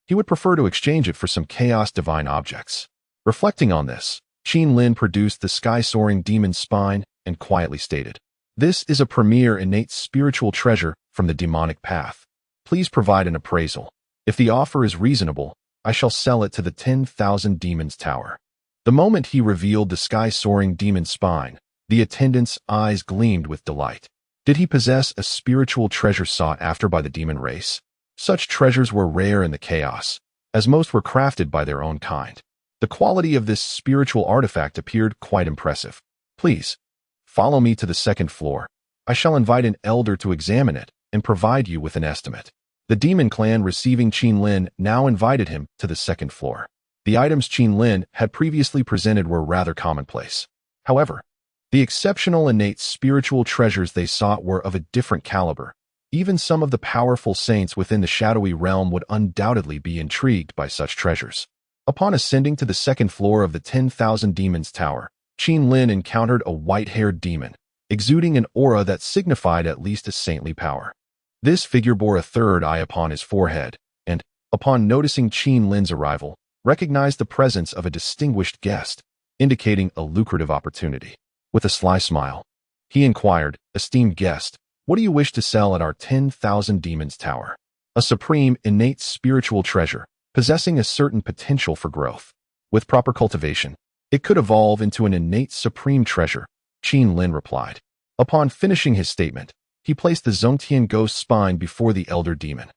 He would prefer to exchange it for some chaos divine objects. Reflecting on this, Qin Lin produced the sky-soaring demon's spine and quietly stated, "This is a premier innate spiritual treasure from the demonic path. Please provide an appraisal. If the offer is reasonable, I shall sell it to the 10,000 Demons Tower." The moment he revealed the sky-soaring demon's spine, the attendant's eyes gleamed with delight. Did he possess a spiritual treasure sought after by the demon race? Such treasures were rare in the chaos, as most were crafted by their own kind. The quality of this spiritual artifact appeared quite impressive. "Please, follow me to the second floor. I shall invite an elder to examine it and provide you with an estimate." The demon clan receiving Qin Lin now invited him to the second floor. The items Qin Lin had previously presented were rather commonplace. However, the exceptional innate spiritual treasures they sought were of a different caliber. Even some of the powerful saints within the shadowy realm would undoubtedly be intrigued by such treasures. Upon ascending to the second floor of the 10,000 Demons Tower, Qin Lin encountered a white-haired demon, exuding an aura that signified at least a saintly power. This figure bore a third eye upon his forehead, and, upon noticing Qin Lin's arrival, recognized the presence of a distinguished guest, indicating a lucrative opportunity. With a sly smile, he inquired, "Esteemed guest, what do you wish to sell at our 10,000 Demons Tower?" "A supreme, innate spiritual treasure, possessing a certain potential for growth. With proper cultivation, it could evolve into an innate supreme treasure," Qin Lin replied. Upon finishing his statement, he placed the Zongtian ghost spine before the elder demon.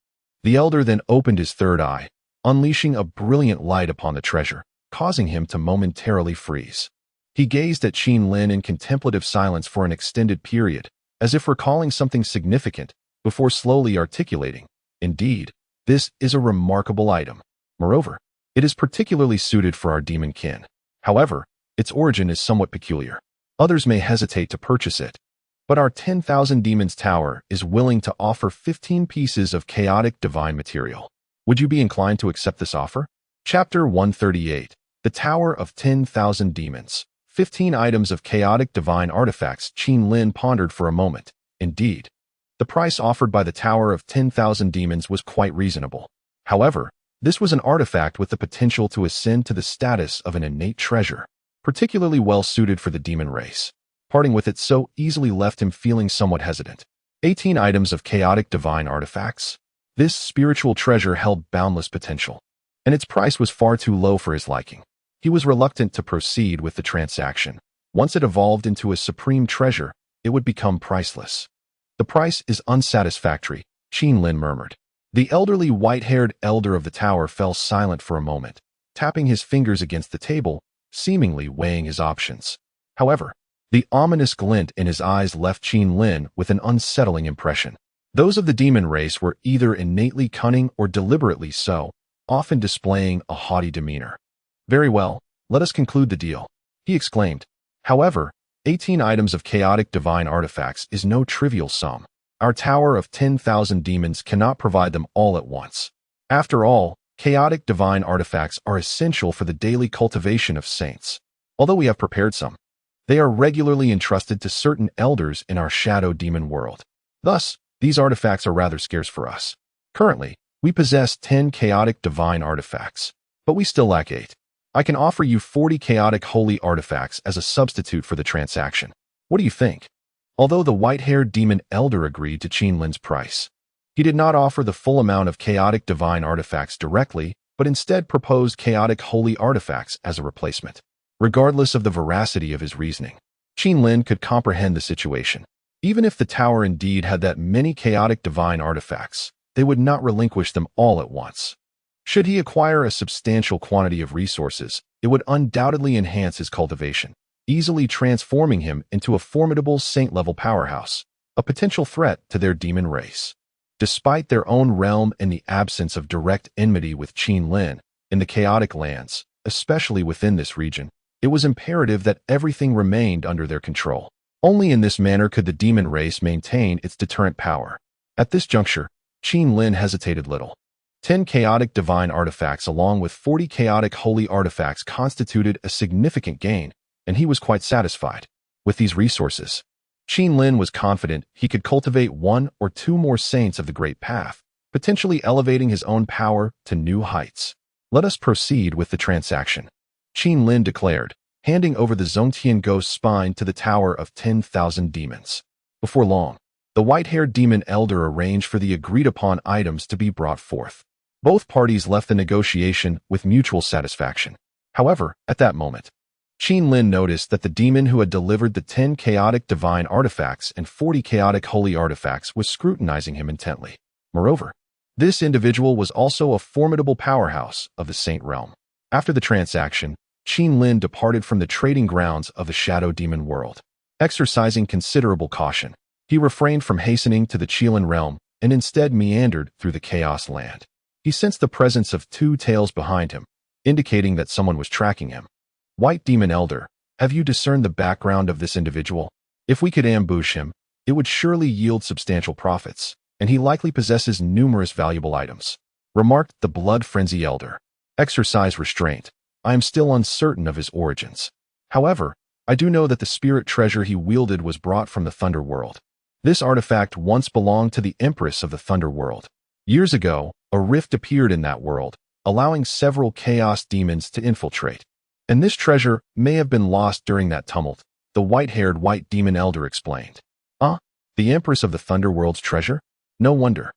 The elder then opened his third eye, unleashing a brilliant light upon the treasure, causing him to momentarily freeze. He gazed at Qin Lin in contemplative silence for an extended period, as if recalling something significant, before slowly articulating, "Indeed, this is a remarkable item. Moreover, it is particularly suited for our demon kin. However, its origin is somewhat peculiar. Others may hesitate to purchase it, but our 10,000 Demons Tower is willing to offer 15 pieces of chaotic divine material. Would you be inclined to accept this offer?" Chapter 138. The Tower of 10,000 Demons. 15 items of chaotic divine artifacts. Qin Lin pondered for a moment. Indeed, the price offered by the Tower of 10,000 Demons was quite reasonable. However, this was an artifact with the potential to ascend to the status of an innate treasure, particularly well suited for the demon race. Parting with it so easily left him feeling somewhat hesitant. 18 items of chaotic divine artifacts. This spiritual treasure held boundless potential, and its price was far too low for his liking. He was reluctant to proceed with the transaction. Once it evolved into a supreme treasure, it would become priceless. "The price is unsatisfactory," Qin Lin murmured. The elderly white-haired elder of the tower fell silent for a moment, tapping his fingers against the table, seemingly weighing his options. However, the ominous glint in his eyes left Qin Lin with an unsettling impression. Those of the demon race were either innately cunning or deliberately so, often displaying a haughty demeanor. "Very well, let us conclude the deal," he exclaimed. However, 18 items of chaotic divine artifacts is no trivial sum. Our Tower of 10,000 Demons cannot provide them all at once. After all, chaotic divine artifacts are essential for the daily cultivation of saints. Although we have prepared some, they are regularly entrusted to certain elders in our shadow demon world. Thus, these artifacts are rather scarce for us. Currently, we possess 10 chaotic divine artifacts, but we still lack 8. I can offer you 40 chaotic holy artifacts as a substitute for the transaction. What do you think? Although the white-haired demon elder agreed to Qin Lin's price, he did not offer the full amount of chaotic divine artifacts directly, but instead proposed chaotic holy artifacts as a replacement. Regardless of the veracity of his reasoning, Qin Lin could comprehend the situation. Even if the tower indeed had that many chaotic divine artifacts, they would not relinquish them all at once. Should he acquire a substantial quantity of resources, it would undoubtedly enhance his cultivation, easily transforming him into a formidable saint-level powerhouse, a potential threat to their demon race. Despite their own realm and the absence of direct enmity with Qin Lin, in the chaotic lands, especially within this region, it was imperative that everything remained under their control. Only in this manner could the demon race maintain its deterrent power. At this juncture, Qin Lin hesitated little. 10 chaotic divine artifacts along with 40 chaotic holy artifacts constituted a significant gain, and he was quite satisfied. With these resources, Qin Lin was confident he could cultivate 1 or 2 more saints of the Great Path, potentially elevating his own power to new heights. Let us proceed with the transaction, Qin Lin declared, handing over the Zongtian ghost spine to the Tower of 10,000 Demons. Before long, the white-haired demon elder arranged for the agreed-upon items to be brought forth. Both parties left the negotiation with mutual satisfaction. However, at that moment, Qin Lin noticed that the demon who had delivered the 10 chaotic divine artifacts and 40 chaotic holy artifacts was scrutinizing him intently. Moreover, this individual was also a formidable powerhouse of the Saint Realm. After the transaction, Qin Lin departed from the trading grounds of the Shadow Demon world. Exercising considerable caution, he refrained from hastening to the Qilin realm and instead meandered through the Chaos Land. He sensed the presence of two tails behind him, indicating that someone was tracking him. White Demon Elder, have you discerned the background of this individual? If we could ambush him, it would surely yield substantial profits, and he likely possesses numerous valuable items, remarked the Blood Frenzy Elder. Exercise restraint. I am still uncertain of his origins. However, I do know that the spirit treasure he wielded was brought from the Thunder World. This artifact once belonged to the Empress of the Thunder World. Years ago, a rift appeared in that world, allowing several chaos demons to infiltrate. And this treasure may have been lost during that tumult, the white-haired white demon elder explained. The Empress of the Thunder World's treasure? No wonder.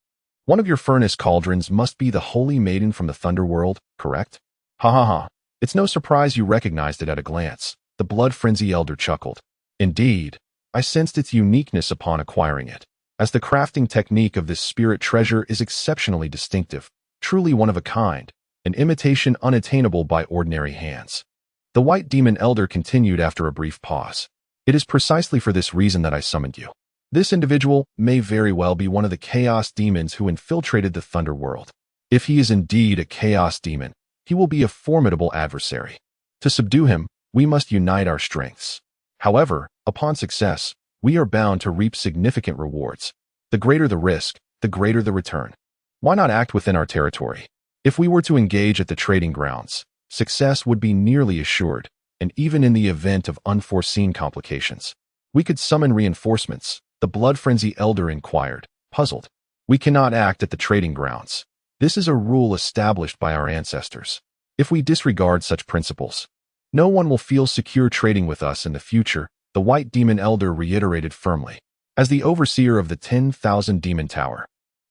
One of your furnace cauldrons must be the Holy Maiden from the Thunder World, correct? Ha ha ha. It's no surprise you recognized it at a glance, the Blood Frenzy Elder chuckled. Indeed, I sensed its uniqueness upon acquiring it, as the crafting technique of this spirit treasure is exceptionally distinctive, truly one of a kind, an imitation unattainable by ordinary hands. The White Demon Elder continued after a brief pause. It is precisely for this reason that I summoned you. This individual may very well be one of the chaos demons who infiltrated the Thunder World. If he is indeed a chaos demon, he will be a formidable adversary. To subdue him, we must unite our strengths. However, upon success, we are bound to reap significant rewards. The greater the risk, the greater the return. Why not act within our territory? If we were to engage at the trading grounds, success would be nearly assured, and even in the event of unforeseen complications, we could summon reinforcements, the Blood Frenzy Elder inquired, puzzled. We cannot act at the trading grounds. This is a rule established by our ancestors. If we disregard such principles, no one will feel secure trading with us in the future, the White Demon Elder reiterated firmly. As the overseer of the 10,000 Demon Tower,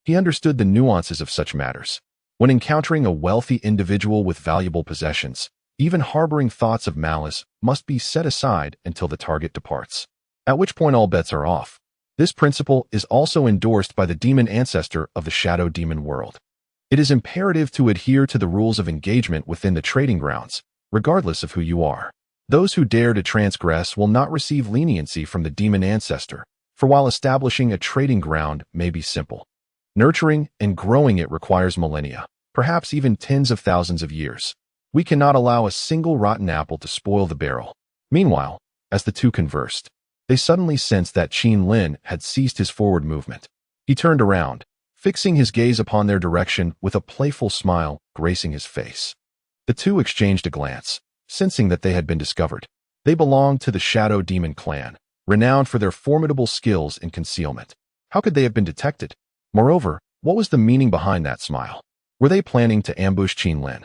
he understood the nuances of such matters. When encountering a wealthy individual with valuable possessions, even harboring thoughts of malice must be set aside until the target departs, at which point all bets are off. This principle is also endorsed by the demon ancestor of the Shadow Demon world. It is imperative to adhere to the rules of engagement within the trading grounds, regardless of who you are. Those who dare to transgress will not receive leniency from the demon ancestor, for while establishing a trading ground may be simple, nurturing and growing it requires millennia, perhaps even tens of thousands of years. We cannot allow a single rotten apple to spoil the barrel. Meanwhile, as the two conversed, they suddenly sensed that Qin Lin had ceased his forward movement. He turned around, fixing his gaze upon their direction with a playful smile gracing his face. The two exchanged a glance, sensing that they had been discovered. They belonged to the Shadow Demon clan, renowned for their formidable skills in concealment. How could they have been detected? Moreover, what was the meaning behind that smile? Were they planning to ambush Qin Lin?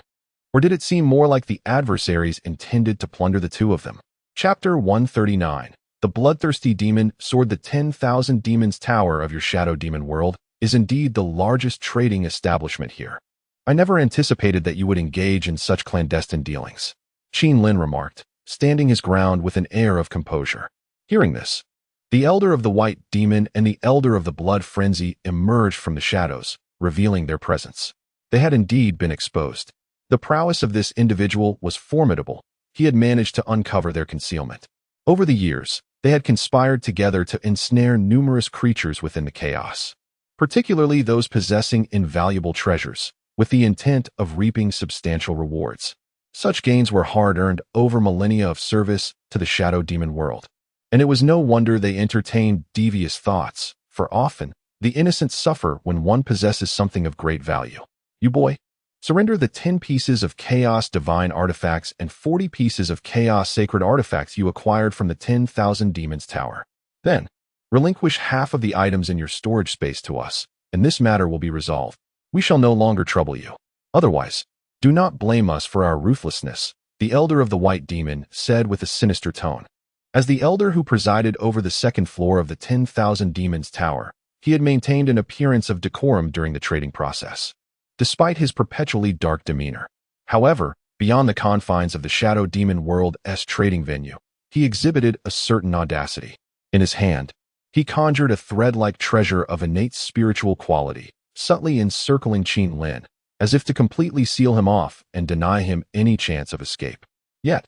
Or did it seem more like the adversaries intended to plunder the two of them? Chapter 139. The bloodthirsty demon soared. The 10,000 Demons Tower of your Shadow Demon world is indeed the largest trading establishment here. I never anticipated that you would engage in such clandestine dealings, Qin Lin remarked, standing his ground with an air of composure. Hearing this, the Elder of the White Demon and the Elder of the Blood Frenzy emerged from the shadows, revealing their presence. They had indeed been exposed. The prowess of this individual was formidable. He had managed to uncover their concealment. Over the years, they had conspired together to ensnare numerous creatures within the chaos, particularly those possessing invaluable treasures, with the intent of reaping substantial rewards. Such gains were hard-earned over millennia of service to the Shadow Demon world. And it was no wonder they entertained devious thoughts, for often, the innocent suffer when one possesses something of great value. You boy, surrender the 10 pieces of Chaos Divine Artifacts and 40 pieces of Chaos Sacred Artifacts you acquired from the 10,000 Demons Tower. Then, relinquish half of the items in your storage space to us, and this matter will be resolved. we shall no longer trouble you. Otherwise, do not blame us for our ruthlessness, the elder of the white demon said with a sinister tone. As the elder who presided over the second floor of the 10,000 Demons Tower, he had maintained an appearance of decorum during the trading process, despite his perpetually dark demeanor. However, beyond the confines of the Shadow Demon World's trading venue, he exhibited a certain audacity. In his hand, he conjured a thread-like treasure of innate spiritual quality, subtly encircling Qin Lin, as if to completely seal him off and deny him any chance of escape. Yet,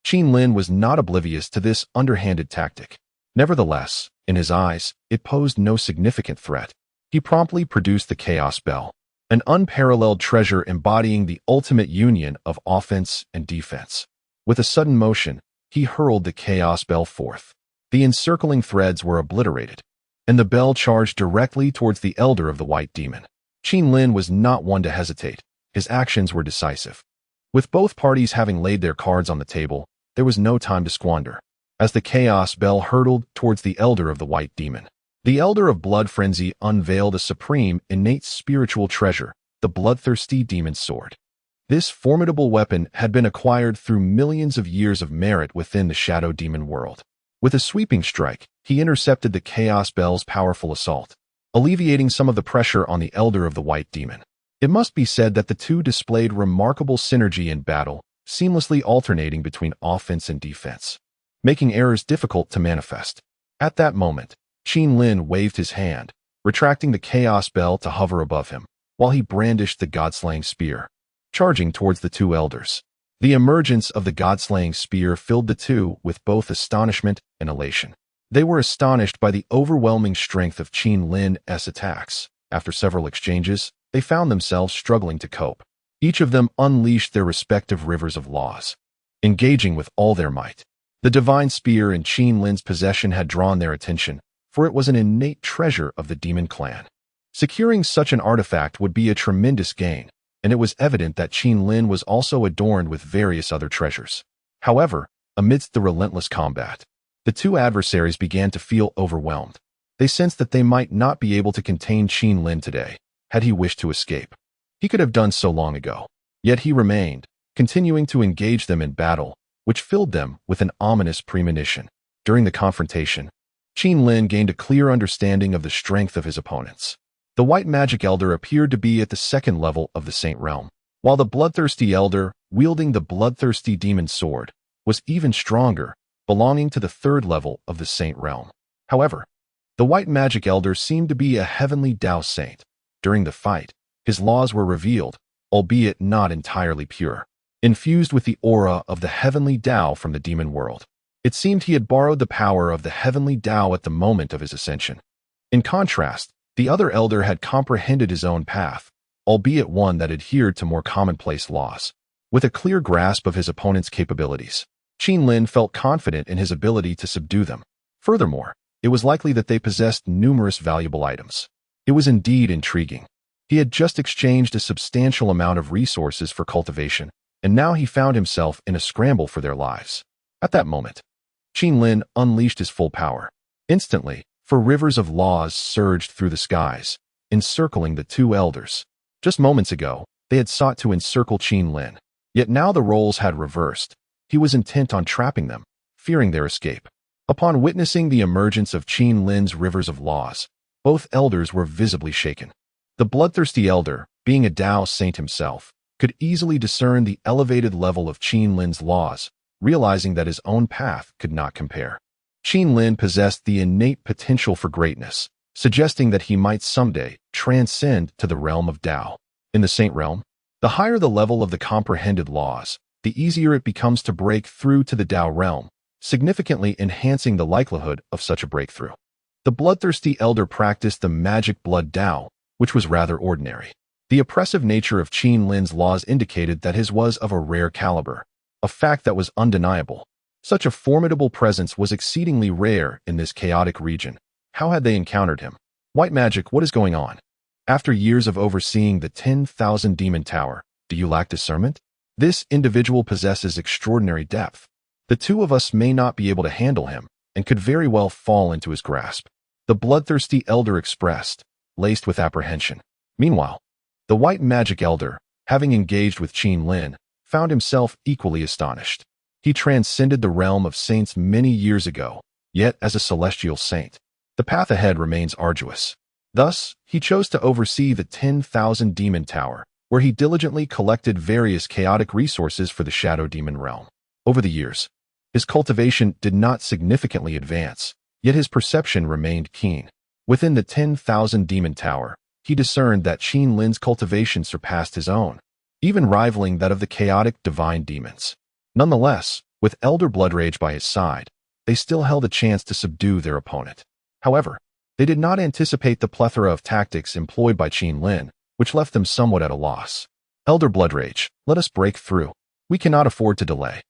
Qin Lin was not oblivious to this underhanded tactic. Nevertheless, in his eyes, it posed no significant threat. He promptly produced the Chaos Bell, an unparalleled treasure embodying the ultimate union of offense and defense. With a sudden motion, he hurled the Chaos Bell forth. The encircling threads were obliterated, and the bell charged directly towards the elder of the White Demon. Qin Lin was not one to hesitate. His actions were decisive. With both parties having laid their cards on the table, there was no time to squander. As the Chaos Bell hurtled towards the elder of the White Demon, the elder of Blood Frenzy unveiled a supreme, innate spiritual treasure, the bloodthirsty Demon Sword. This formidable weapon had been acquired through millions of years of merit within the Shadow Demon world. With a sweeping strike, he intercepted the Chaos Bell's powerful assault, alleviating some of the pressure on the elder of the White Demon. It must be said that the two displayed remarkable synergy in battle, seamlessly alternating between offense and defense, making errors difficult to manifest. At that moment, Qin Lin waved his hand, retracting the Chaos Bell to hover above him, while he brandished the God-slaying spear, charging towards the two elders. The emergence of the God-slaying spear filled the two with both astonishment and elation. They were astonished by the overwhelming strength of Qin Lin's attacks. After several exchanges, they found themselves struggling to cope. Each of them unleashed their respective rivers of laws, engaging with all their might. The divine spear in Qin Lin's possession had drawn their attention, for it was an innate treasure of the demon clan. Securing such an artifact would be a tremendous gain, and it was evident that Qin Lin was also adorned with various other treasures. However, amidst the relentless combat, the two adversaries began to feel overwhelmed. They sensed that they might not be able to contain Qin Lin today, had he wished to escape. He could have done so long ago. Yet he remained, continuing to engage them in battle, which filled them with an ominous premonition. During the confrontation, Qin Lin gained a clear understanding of the strength of his opponents. The White Magic Elder appeared to be at the second level of the Saint Realm, while the Bloodthirsty Elder, wielding the Bloodthirsty Demon Sword, was even stronger, belonging to the third level of the Saint Realm. However, the White Magic Elder seemed to be a heavenly Tao Saint. During the fight, his laws were revealed, albeit not entirely pure, infused with the aura of the heavenly Tao from the demon world. It seemed he had borrowed the power of the heavenly Tao at the moment of his ascension. In contrast, the other elder had comprehended his own path, albeit one that adhered to more commonplace laws. With a clear grasp of his opponent's capabilities, Qin Lin felt confident in his ability to subdue them. Furthermore, it was likely that they possessed numerous valuable items. It was indeed intriguing. He had just exchanged a substantial amount of resources for cultivation, and now he found himself in a scramble for their lives. At that moment, Qin Lin unleashed his full power. Instantly, for rivers of laws surged through the skies, encircling the two elders. Just moments ago, they had sought to encircle Qin Lin, yet now the roles had reversed. He was intent on trapping them, fearing their escape. Upon witnessing the emergence of Qin Lin's rivers of laws, both elders were visibly shaken. The Bloodthirsty Elder, being a Tao Saint himself, could easily discern the elevated level of Qin Lin's laws, realizing that his own path could not compare. Qin Lin possessed the innate potential for greatness, suggesting that he might someday transcend to the realm of Tao. In the Saint Realm, the higher the level of the comprehended laws, the easier it becomes to break through to the Tao realm, significantly enhancing the likelihood of such a breakthrough. The Bloodthirsty Elder practiced the magic blood Tao, which was rather ordinary. The oppressive nature of Qin Lin's laws indicated that his was of a rare caliber, a fact that was undeniable. Such a formidable presence was exceedingly rare in this chaotic region. How had they encountered him? White Magic, what is going on? After years of overseeing the 10,000 Demon Tower, do you lack discernment? This individual possesses extraordinary depth. The two of us may not be able to handle him, and could very well fall into his grasp. The Bloodthirsty Elder expressed, laced with apprehension. Meanwhile, The white magic elder, having engaged with Qin Lin, found himself equally astonished. He transcended the realm of saints many years ago, yet as a celestial saint, the path ahead remains arduous. Thus, he chose to oversee the 10,000 Demon Tower, where he diligently collected various chaotic resources for the Shadow Demon realm. Over the years, his cultivation did not significantly advance, yet his perception remained keen. Within the 10,000 Demon Tower, he discerned that Qin Lin's cultivation surpassed his own, even rivaling that of the chaotic divine demons. Nonetheless, with Elder Bloodrage by his side, they still held a chance to subdue their opponent. However, they did not anticipate the plethora of tactics employed by Qin Lin, which left them somewhat at a loss. Elder Bloodrage, let us break through. We cannot afford to delay.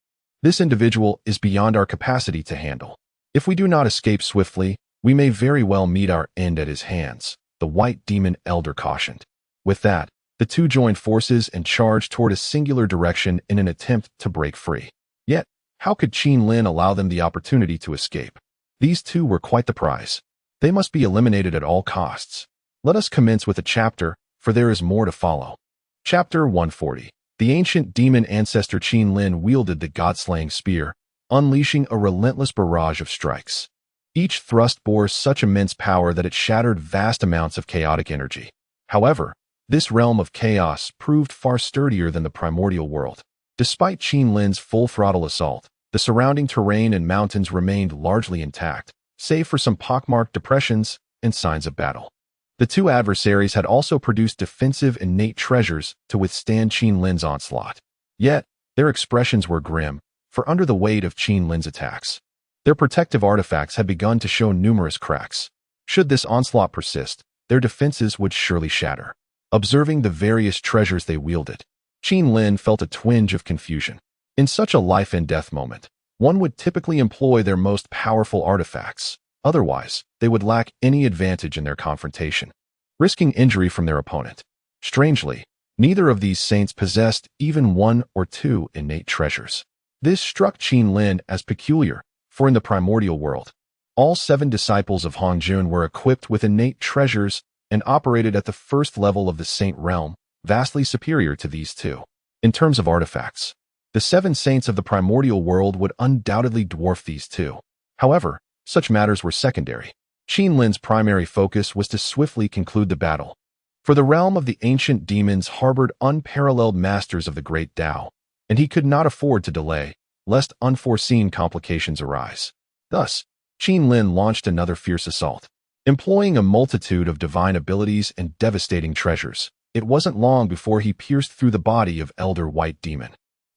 This individual is beyond our capacity to handle. If we do not escape swiftly, we may very well meet our end at his hands, the White Demon Elder cautioned. With that, the two joined forces and charged toward a singular direction in an attempt to break free. Yet, how could Qin Lin allow them the opportunity to escape? These two were quite the prize. They must be eliminated at all costs. Let us commence with a chapter, for there is more to follow. Chapter 140. The ancient demon ancestor Qin Lin wielded the god-slaying spear, unleashing a relentless barrage of strikes. Each thrust bore such immense power that it shattered vast amounts of chaotic energy. However, this realm of chaos proved far sturdier than the primordial world. Despite Qin Lin's full-throttle assault, the surrounding terrain and mountains remained largely intact, save for some pockmarked depressions and signs of battle. The two adversaries had also produced defensive innate treasures to withstand Qin Lin's onslaught. Yet, their expressions were grim, for under the weight of Qin Lin's attacks, their protective artifacts had begun to show numerous cracks. Should this onslaught persist, their defenses would surely shatter. Observing the various treasures they wielded, Qin Lin felt a twinge of confusion. In such a life-and-death moment, one would typically employ their most powerful artifacts. Otherwise, they would lack any advantage in their confrontation, risking injury from their opponent. Strangely, neither of these saints possessed even one or two innate treasures. This struck Qin Lin as peculiar, for in the primordial world, all 7 disciples of Hongjun were equipped with innate treasures and operated at the first level of the saint realm, vastly superior to these two. In terms of artifacts, the 7 saints of the primordial world would undoubtedly dwarf these two. However, such matters were secondary. Qin Lin's primary focus was to swiftly conclude the battle. For the realm of the ancient demons harbored unparalleled masters of the great Tao, and he could not afford to delay, lest unforeseen complications arise. Thus, Qin Lin launched another fierce assault. Employing a multitude of divine abilities and devastating treasures, it wasn't long before he pierced through the body of Elder White Demon,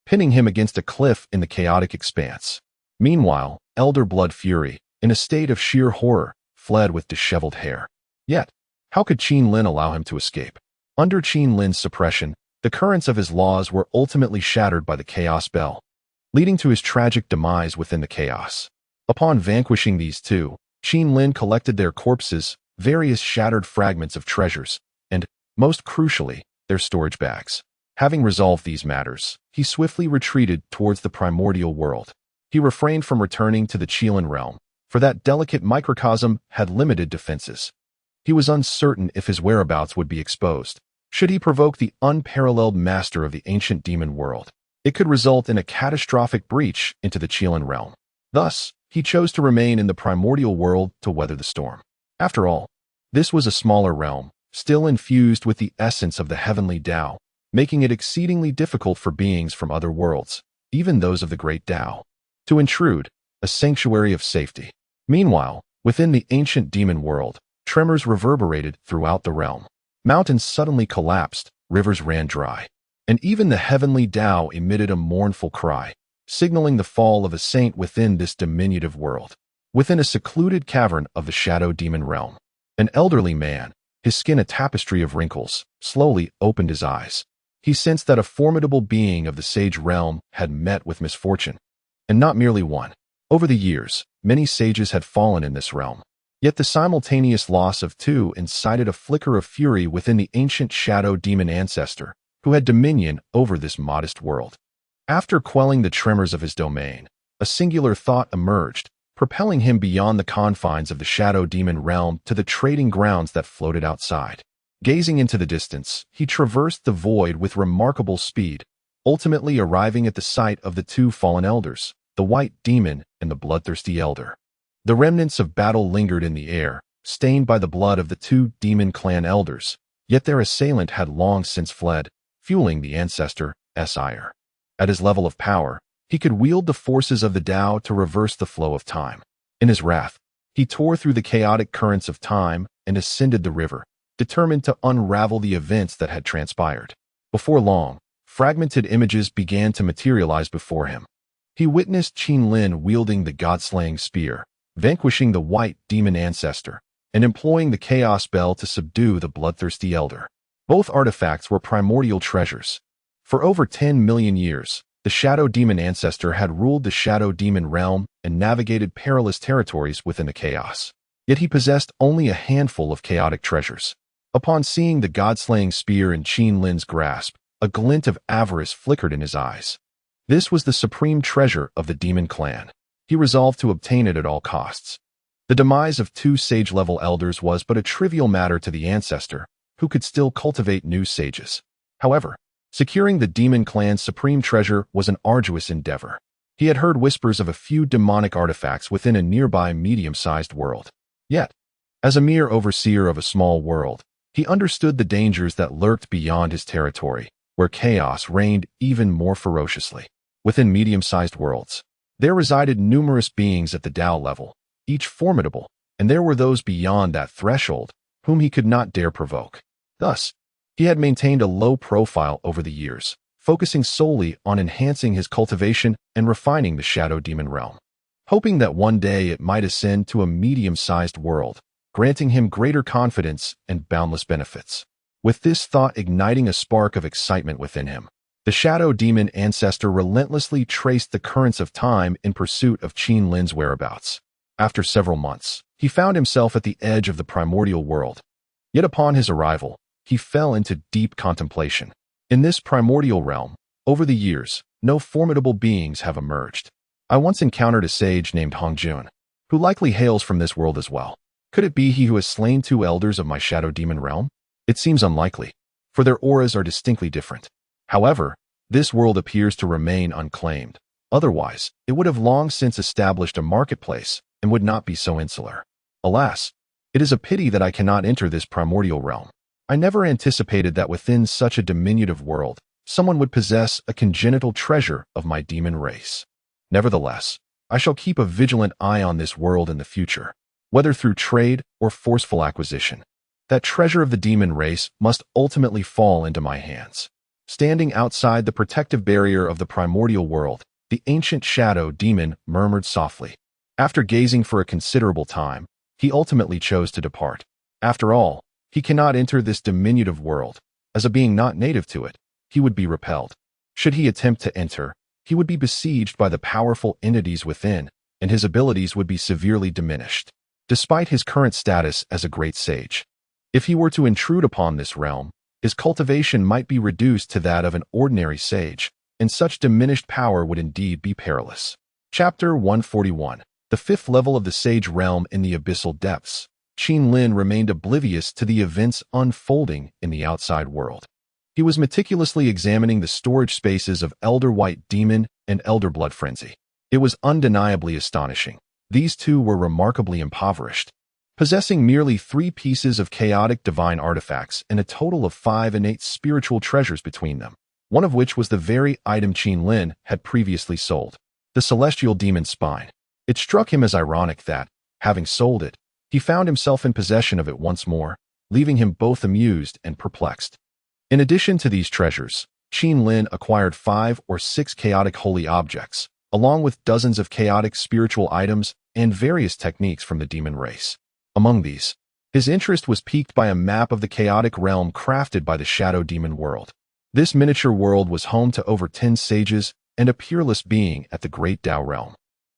pinning him against a cliff in the chaotic expanse. Meanwhile, Elder Blood Fury, in a state of sheer horror, fled with disheveled hair. Yet, how could Qin Lin allow him to escape? Under Qin Lin's suppression, the currents of his laws were ultimately shattered by the Chaos Bell, leading to his tragic demise within the chaos. Upon vanquishing these two, Qin Lin collected their corpses, various shattered fragments of treasures, and, most crucially, their storage bags. Having resolved these matters, he swiftly retreated towards the primordial world. He refrained from returning to the Qilin realm, for that delicate microcosm had limited defenses. He was uncertain if his whereabouts would be exposed. Should he provoke the unparalleled master of the ancient demon world, it could result in a catastrophic breach into the Qilin realm. Thus, he chose to remain in the primordial world to weather the storm. After all, this was a smaller realm, still infused with the essence of the heavenly Tao, making it exceedingly difficult for beings from other worlds, even those of the great Tao, to intrude, a sanctuary of safety. Meanwhile, within the ancient demon world, tremors reverberated throughout the realm. Mountains suddenly collapsed, rivers ran dry, and even the heavenly Tao emitted a mournful cry, signaling the fall of a saint within this diminutive world. Within a secluded cavern of the Shadow Demon realm, an elderly man, his skin a tapestry of wrinkles, slowly opened his eyes. He sensed that a formidable being of the sage realm had met with misfortune, and not merely one. Over the years, many sages had fallen in this realm. Yet the simultaneous loss of two incited a flicker of fury within the ancient Shadow Demon ancestor, who had dominion over this modest world. After quelling the tremors of his domain, a singular thought emerged, propelling him beyond the confines of the Shadow Demon realm to the trading grounds that floated outside. Gazing into the distance, he traversed the void with remarkable speed, ultimately arriving at the site of the two fallen elders, the White Demon and the Bloodthirsty Elder. The remnants of battle lingered in the air, stained by the blood of the two demon clan elders, yet their assailant had long since fled, fueling the ancestor's ire. At his level of power, he could wield the forces of the Tao to reverse the flow of time. In his wrath, he tore through the chaotic currents of time and ascended the river, determined to unravel the events that had transpired. Before long, fragmented images began to materialize before him. He witnessed Qin Lin wielding the god-slaying spear, vanquishing the White Demon ancestor, and employing the Chaos Bell to subdue the Bloodthirsty Elder. Both artifacts were primordial treasures. For over 10 million years, the Shadow Demon ancestor had ruled the Shadow Demon realm and navigated perilous territories within the chaos. Yet he possessed only a handful of chaotic treasures. Upon seeing the god-slaying spear in Qin Lin's grasp, a glint of avarice flickered in his eyes. This was the supreme treasure of the demon clan. He resolved to obtain it at all costs. The demise of two sage-level elders was but a trivial matter to the ancestor, who could still cultivate new sages. However, securing the demon clan's supreme treasure was an arduous endeavor. He had heard whispers of a few demonic artifacts within a nearby medium-sized world. Yet, as a mere overseer of a small world, he understood the dangers that lurked beyond his territory, where chaos reigned even more ferociously. Within medium-sized worlds, there resided numerous beings at the Tao level, each formidable, and there were those beyond that threshold, whom he could not dare provoke. Thus, he had maintained a low profile over the years, focusing solely on enhancing his cultivation and refining the Shadow Demon realm, hoping that one day it might ascend to a medium-sized world, granting him greater confidence and boundless benefits. With this thought igniting a spark of excitement within him, the Shadow Demon ancestor relentlessly traced the currents of time in pursuit of Qin Lin's whereabouts. After several months, he found himself at the edge of the primordial world. Yet upon his arrival, he fell into deep contemplation. In this primordial realm, over the years, no formidable beings have emerged. I once encountered a sage named Hongjun, who likely hails from this world as well. Could it be he who has slain two elders of my Shadow Demon realm? It seems unlikely, for their auras are distinctly different. However, this world appears to remain unclaimed. Otherwise, it would have long since established a marketplace and would not be so insular. Alas, it is a pity that I cannot enter this primordial realm. I never anticipated that within such a diminutive world, someone would possess a congenital treasure of my demon race. Nevertheless, I shall keep a vigilant eye on this world in the future, whether through trade or forceful acquisition. That treasure of the demon race must ultimately fall into my hands. Standing outside the protective barrier of the primordial world, the ancient Shadow Demon murmured softly. After gazing for a considerable time, he ultimately chose to depart. After all, he cannot enter this diminutive world. As a being not native to it, he would be repelled. Should he attempt to enter, he would be besieged by the powerful entities within, and his abilities would be severely diminished, despite his current status as a great sage. If he were to intrude upon this realm, his cultivation might be reduced to that of an ordinary sage, and such diminished power would indeed be perilous. Chapter 141. The fifth level of the sage realm in the abyssal depths. Qin Lin remained oblivious to the events unfolding in the outside world. He was meticulously examining the storage spaces of Elder White Demon and Elder Blood Frenzy. It was undeniably astonishing. These two were remarkably impoverished, possessing merely 3 pieces of chaotic divine artifacts and a total of 5 innate spiritual treasures between them, one of which was the very item Qin Lin had previously sold, the Celestial Demon Spine. It struck him as ironic that, having sold it, he found himself in possession of it once more, leaving him both amused and perplexed. In addition to these treasures, Qin Lin acquired 5 or 6 chaotic holy objects, along with dozens of chaotic spiritual items and various techniques from the demon race. Among these, his interest was piqued by a map of the chaotic realm crafted by the Shadow Demon world. This miniature world was home to over 10 sages and a peerless being at the Great Tao realm,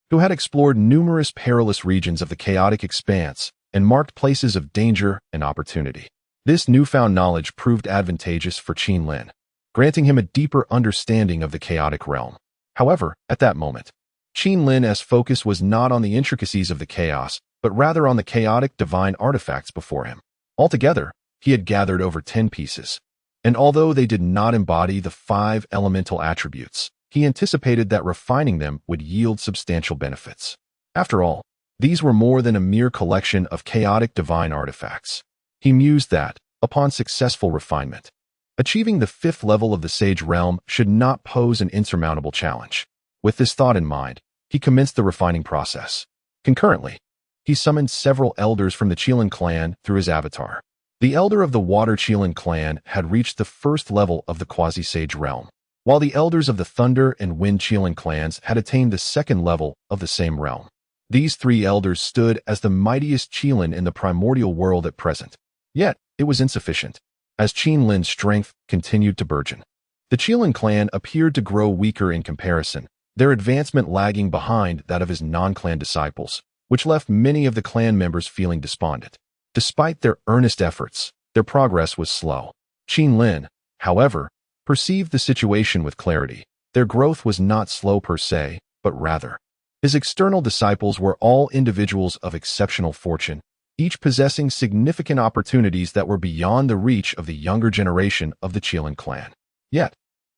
who had explored numerous perilous regions of the chaotic expanse and marked places of danger and opportunity. This newfound knowledge proved advantageous for Qin Lin, granting him a deeper understanding of the chaotic realm. However, at that moment, Qin Lin's focus was not on the intricacies of the chaos, but rather on the chaotic divine artifacts before him. Altogether, he had gathered over 10 pieces. And although they did not embody the 5 elemental attributes, he anticipated that refining them would yield substantial benefits. After all, these were more than a mere collection of chaotic divine artifacts. He mused that, upon successful refinement, achieving the 5th level of the Sage Realm should not pose an insurmountable challenge. With this thought in mind, he commenced the refining process. Concurrently, he summoned several elders from the Qilin clan through his avatar. The elder of the Water Qilin clan had reached the 1st level of the Quasi-Sage Realm, while the elders of the Thunder and Wind Qilin clans had attained the 2nd level of the same realm. These 3 elders stood as the mightiest Qilin in the primordial world at present. Yet, it was insufficient, as Qin Lin's strength continued to burgeon. The Qilin clan appeared to grow weaker in comparison, their advancement lagging behind that of his non-clan disciples, which left many of the clan members feeling despondent. Despite their earnest efforts, their progress was slow. Qin Lin, however, perceived the situation with clarity. Their growth was not slow per se, but rather, his external disciples were all individuals of exceptional fortune, each possessing significant opportunities that were beyond the reach of the younger generation of the Qilin clan. Yet,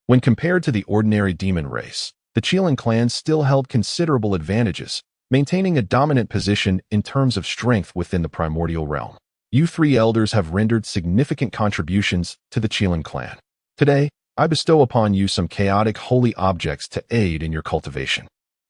when compared to the ordinary demon race, the Qilin clan still held considerable advantages, maintaining a dominant position in terms of strength within the primordial realm. You 3 elders have rendered significant contributions to the Qilin clan. Today, I bestow upon you some chaotic holy objects to aid in your cultivation.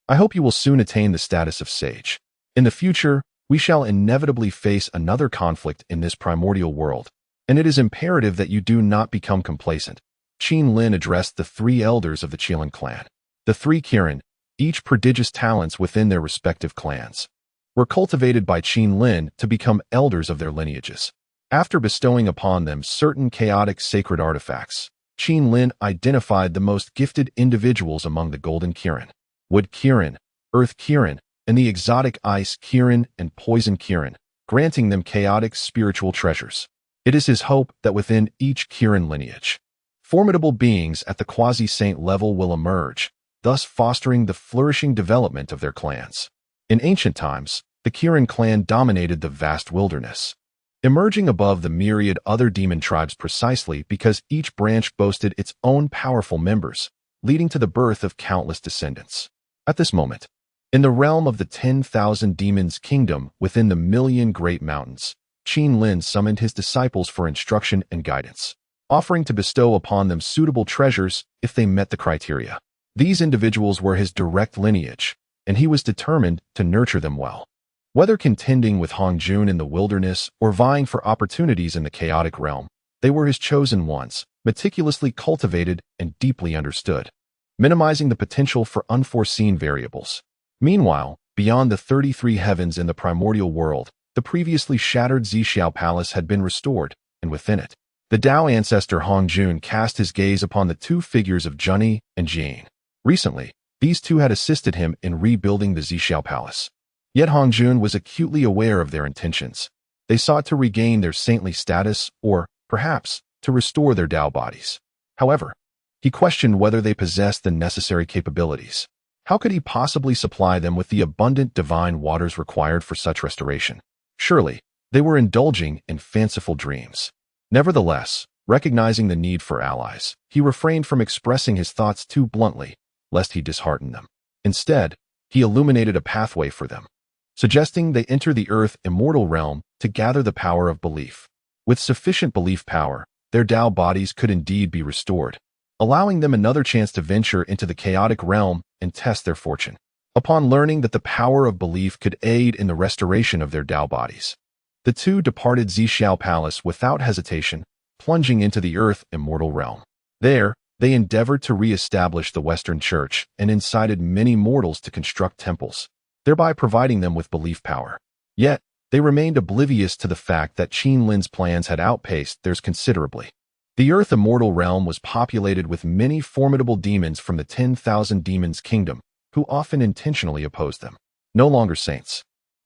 I hope you will soon attain the status of sage. In the future, we shall inevitably face another conflict in this primordial world, and it is imperative that you do not become complacent. Qin Lin addressed the 3 elders of the Qilin clan. The 3 Kirin, each prodigious talents within their respective clans, were cultivated by Qin Lin to become elders of their lineages. After bestowing upon them certain chaotic sacred artifacts, Qin Lin identified the most gifted individuals among the Golden Kirin, Wood Kirin, Earth Kirin, and the exotic Ice Kirin and Poison Kirin, granting them chaotic spiritual treasures. It is his hope that within each Kirin lineage, formidable beings at the quasi-saint level will emerge, thus fostering the flourishing development of their clans. In ancient times, the Kirin clan dominated the vast wilderness, emerging above the myriad other demon tribes precisely because each branch boasted its own powerful members, leading to the birth of countless descendants. At this moment, in the realm of the 10,000 demons kingdom within the Million Great Mountains, Qin Lin summoned his disciples for instruction and guidance, offering to bestow upon them suitable treasures if they met the criteria. These individuals were his direct lineage, and he was determined to nurture them well. Whether contending with Hongjun in the wilderness or vying for opportunities in the chaotic realm, they were his chosen ones, meticulously cultivated and deeply understood, minimizing the potential for unforeseen variables. Meanwhile, beyond the 33 heavens in the primordial world, the previously shattered Zixiao Palace had been restored, and within it, the Dao ancestor Hongjun cast his gaze upon the 2 figures of Junyi and Jane. Recently, these 2 had assisted him in rebuilding the Zixiao Palace. Yet Hongjun was acutely aware of their intentions. They sought to regain their saintly status or, perhaps, to restore their Dao bodies. However, he questioned whether they possessed the necessary capabilities. How could he possibly supply them with the abundant divine waters required for such restoration? Surely, they were indulging in fanciful dreams. Nevertheless, recognizing the need for allies, he refrained from expressing his thoughts too bluntly, lest he dishearten them. Instead, he illuminated a pathway for them, suggesting they enter the earth immortal realm to gather the power of belief. With sufficient belief power, their Dao bodies could indeed be restored, allowing them another chance to venture into the chaotic realm and test their fortune. Upon learning that the power of belief could aid in the restoration of their Dao bodies, the 2 departed Zixiao Palace without hesitation, plunging into the earth immortal realm. There, they endeavored to re-establish the Western Church and incited many mortals to construct temples, thereby providing them with belief power. Yet, they remained oblivious to the fact that Qin Lin's plans had outpaced theirs considerably. The Earth Immortal Realm was populated with many formidable demons from the 10,000 Demons Kingdom, who often intentionally opposed them. No longer saints,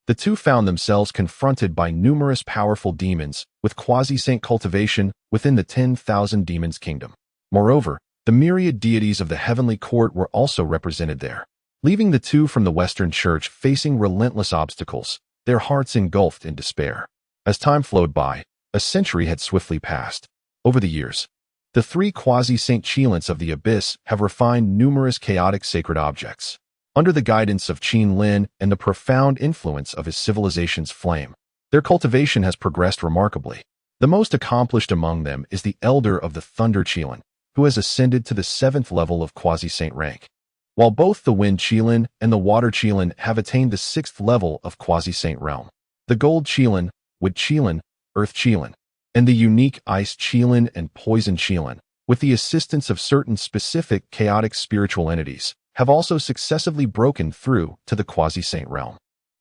the 2 found themselves confronted by numerous powerful demons with quasi-saint cultivation within the 10,000 Demons Kingdom. Moreover, the myriad deities of the heavenly court were also represented there, leaving the 2 from the Western Church facing relentless obstacles, their hearts engulfed in despair. As time flowed by, A century had swiftly passed. Over the years, the three quasi-Saint Qilins of the Abyss have refined numerous chaotic sacred objects. Under the guidance of Qin Lin and the profound influence of his civilization's flame, their cultivation has progressed remarkably. The most accomplished among them is the Elder of the Thunder Qilin, who has ascended to the 7th level of quasi-Saint rank, while both the Wind Qilin and the Water Qilin have attained the 6th level of quasi-Saint realm. The Gold Qilin, Wood Qilin, Earth Qilin, and the unique Ice Qilin and Poison Qilin, with the assistance of certain specific chaotic spiritual entities, have also successively broken through to the quasi-Saint realm.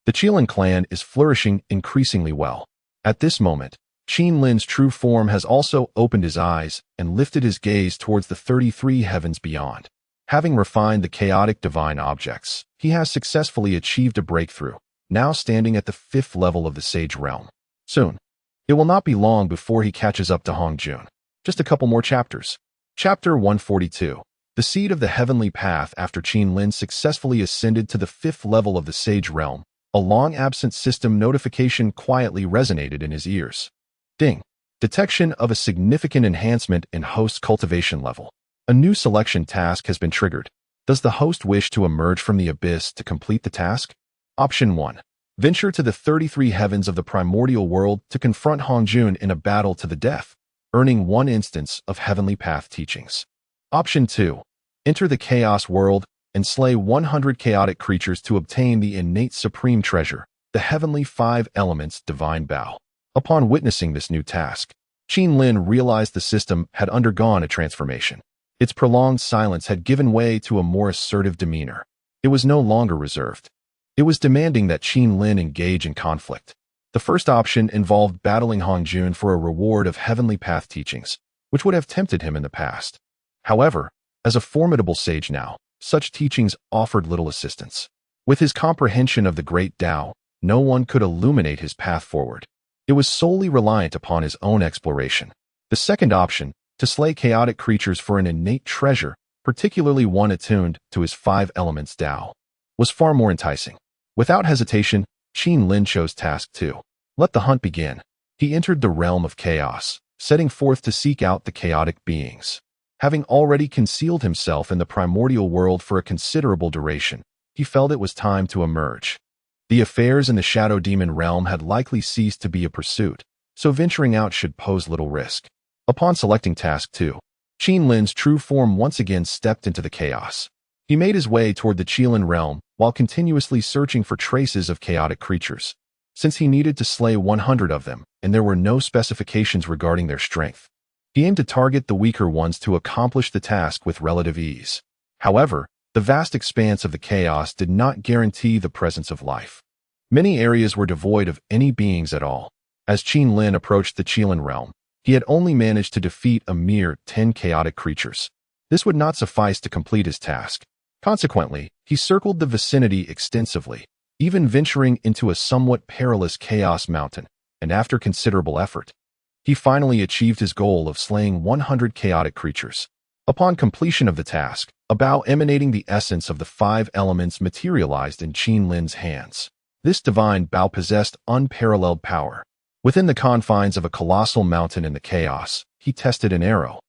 The Qilin clan is flourishing increasingly well. At this moment, Qin Lin's true form has also opened his eyes and lifted his gaze towards the 33 heavens beyond. Having refined the chaotic divine objects, he has successfully achieved a breakthrough, now standing at the 5th level of the Sage realm. Soon, it will not be long before he catches up to Hongjun. Just a couple more chapters. Chapter 142. The Seed of the Heavenly Path. After Qin Lin successfully ascended to the 5th level of the Sage realm, a long-absent system notification quietly resonated in his ears. Ding. Detection of a significant enhancement in host cultivation level. A new selection task has been triggered. Does the host wish to emerge from the abyss to complete the task? Option 1. Venture to the 33 heavens of the primordial world to confront Hongjun in a battle to the death, earning 1 instance of Heavenly Path teachings. Option 2. Enter the chaos world and slay 100 chaotic creatures to obtain the innate supreme treasure, the Heavenly 5 Elements Divine Bow. Upon witnessing this new task, Qin Lin realized the system had undergone a transformation. Its prolonged silence had given way to a more assertive demeanor. It was no longer reserved. It was demanding that Qin Lin engage in conflict. The first option involved battling Hongjun for a reward of Heavenly Path teachings, which would have tempted him in the past. However, as a formidable sage now, such teachings offered little assistance. With his comprehension of the Great Tao, no one could illuminate his path forward. It was solely reliant upon his own exploration. The second option, to slay chaotic creatures for an innate treasure, particularly one attuned to his 5 elements Tao, was far more enticing. Without hesitation, Qin Lin chose task 2. Let the hunt begin. He entered the realm of chaos, setting forth to seek out the chaotic beings. Having already concealed himself in the primordial world for a considerable duration, he felt it was time to emerge. The affairs in the Shadow Demon realm had likely ceased to be a pursuit, so venturing out should pose little risk. Upon selecting task 2, Qin Lin's true form once again stepped into the chaos. He made his way toward the Qilin realm while continuously searching for traces of chaotic creatures. Since he needed to slay 100 of them, and there were no specifications regarding their strength, he aimed to target the weaker ones to accomplish the task with relative ease. However, the vast expanse of the chaos did not guarantee the presence of life. Many areas were devoid of any beings at all. As Qin Lin approached the Qilin realm, he had only managed to defeat a mere 10 chaotic creatures. This would not suffice to complete his task. Consequently, he circled the vicinity extensively, even venturing into a somewhat perilous chaos mountain, and after considerable effort, he finally achieved his goal of slaying 100 chaotic creatures. Upon completion of the task, a bow emanating the essence of the 5 elements materialized in Qin Lin's hands. This divine bow possessed unparalleled power. Within the confines of a colossal mountain in the chaos, he tested an arrow,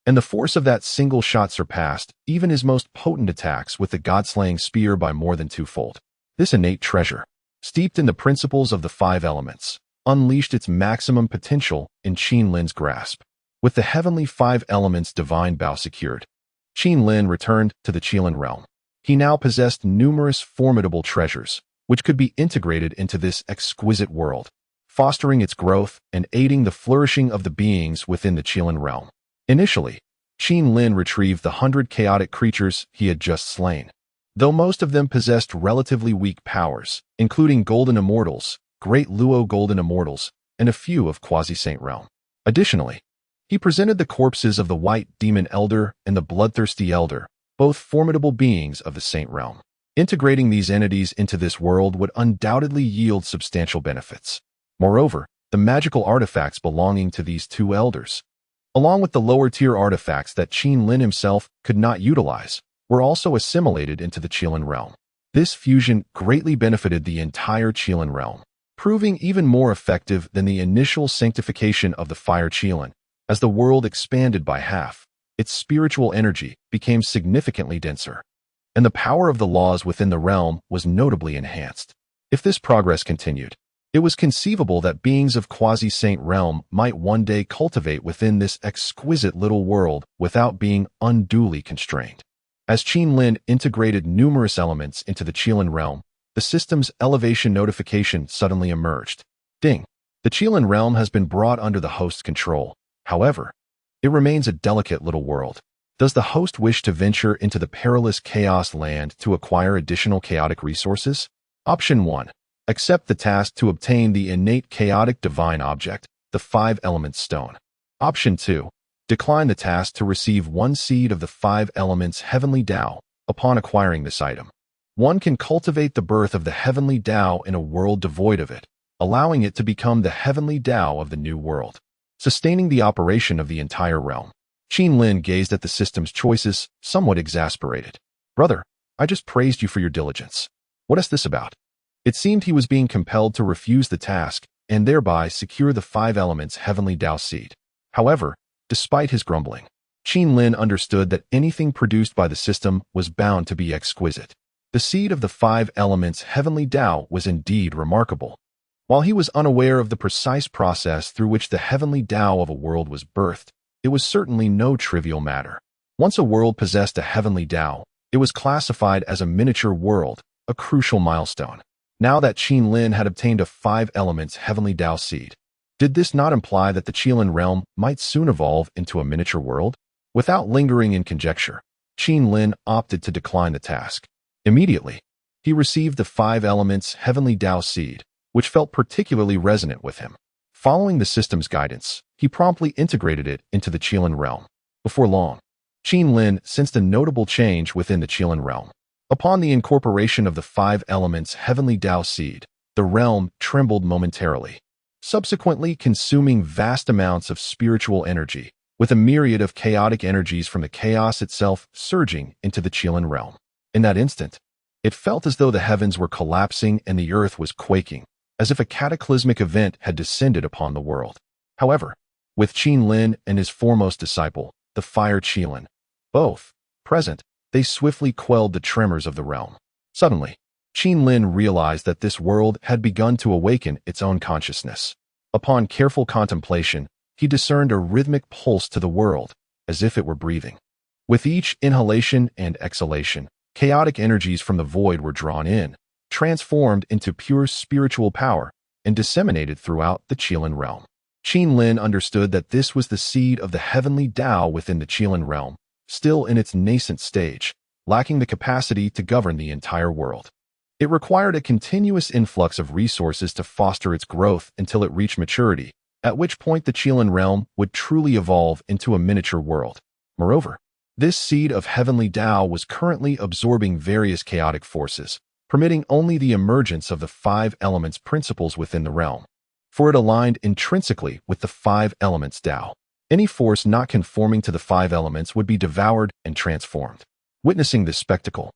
and the force of that single shot surpassed even his most potent attacks with the god-slaying spear by more than 2-fold. This innate treasure, steeped in the principles of the 5 elements, unleashed its maximum potential in Qin Lin's grasp. With the heavenly 5 elements divine bow secured, Qin Lin returned to the Qilin realm. He now possessed numerous formidable treasures, which could be integrated into this exquisite world, fostering its growth and aiding the flourishing of the beings within the Qilin realm. Initially, Qin Lin retrieved the 100 chaotic creatures he had just slain. Though most of them possessed relatively weak powers, including Golden Immortals, Great Luo Golden Immortals, and a few of Quasi-Saint realm. Additionally, he presented the corpses of the White Demon Elder and the Bloodthirsty Elder, both formidable beings of the Saint realm. Integrating these entities into this world would undoubtedly yield substantial benefits. Moreover, the magical artifacts belonging to these 2 elders, along with the lower-tier artifacts that Qin Lin himself could not utilize, were also assimilated into the Qilin realm. This fusion greatly benefited the entire Qilin realm, proving even more effective than the initial sanctification of the fire Qilin. As the world expanded by half, its spiritual energy became significantly denser, and the power of the laws within the realm was notably enhanced. If this progress continued, it was conceivable that beings of quasi-saint realm might one day cultivate within this exquisite little world without being unduly constrained. As Qin integrated numerous elements into the Qilin realm, the system's elevation notification suddenly emerged. Ding! The Qilin realm has been brought under the host's control. However, it remains a delicate little world. Does the host wish to venture into the perilous chaos land to acquire additional chaotic resources? Option 1. Accept the task to obtain the innate chaotic divine object, the 5-element stone. Option 2. Decline the task to receive 1 seed of the 5 elements heavenly Tao upon acquiring this item. One can cultivate the birth of the heavenly Tao in a world devoid of it, allowing it to become the heavenly Tao of the new world, sustaining the operation of the entire realm. Qin gazed at the system's choices, somewhat exasperated. Brother, I just praised you for your diligence. What is this about? It seemed he was being compelled to refuse the task and thereby secure the 5 elements heavenly Tao seed. However, despite his grumbling, Qin understood that anything produced by the system was bound to be exquisite. The seed of the 5 elements heavenly Tao was indeed remarkable. While he was unaware of the precise process through which the heavenly Tao of a world was birthed, it was certainly no trivial matter. Once a world possessed a heavenly Tao, it was classified as a miniature world, a crucial milestone. Now that Qin had obtained a 5 elements heavenly Tao seed, did this not imply that the Qilin realm might soon evolve into a miniature world? Without lingering in conjecture, Qin opted to decline the task. Immediately, he received the 5 elements heavenly Tao seed, which felt particularly resonant with him. Following the system's guidance, he promptly integrated it into the Qilin realm. Before long, Qin sensed a notable change within the Qilin realm. Upon the incorporation of the 5 elements heavenly Tao seed, the realm trembled momentarily, subsequently consuming vast amounts of spiritual energy, with a myriad of chaotic energies from the chaos itself surging into the Qilin realm. In that instant, it felt as though the heavens were collapsing and the earth was quaking, as if a cataclysmic event had descended upon the world. However, with Qin and his foremost disciple, the fire Qilin, both present, they swiftly quelled the tremors of the realm. Suddenly, Qin realized that this world had begun to awaken its own consciousness. Upon careful contemplation, he discerned a rhythmic pulse to the world, as if it were breathing. With each inhalation and exhalation, chaotic energies from the void were drawn in, transformed into pure spiritual power, and disseminated throughout the Qilin realm. Qin understood that this was the seed of the heavenly Tao within the Qilin realm, still in its nascent stage, lacking the capacity to govern the entire world. It required a continuous influx of resources to foster its growth until it reached maturity, at which point the Qilin realm would truly evolve into a miniature world. Moreover, this seed of heavenly Tao was currently absorbing various chaotic forces, permitting only the emergence of the 5 elements principles within the realm, for it aligned intrinsically with the 5 elements Tao. Any force not conforming to the 5 elements would be devoured and transformed. Witnessing this spectacle,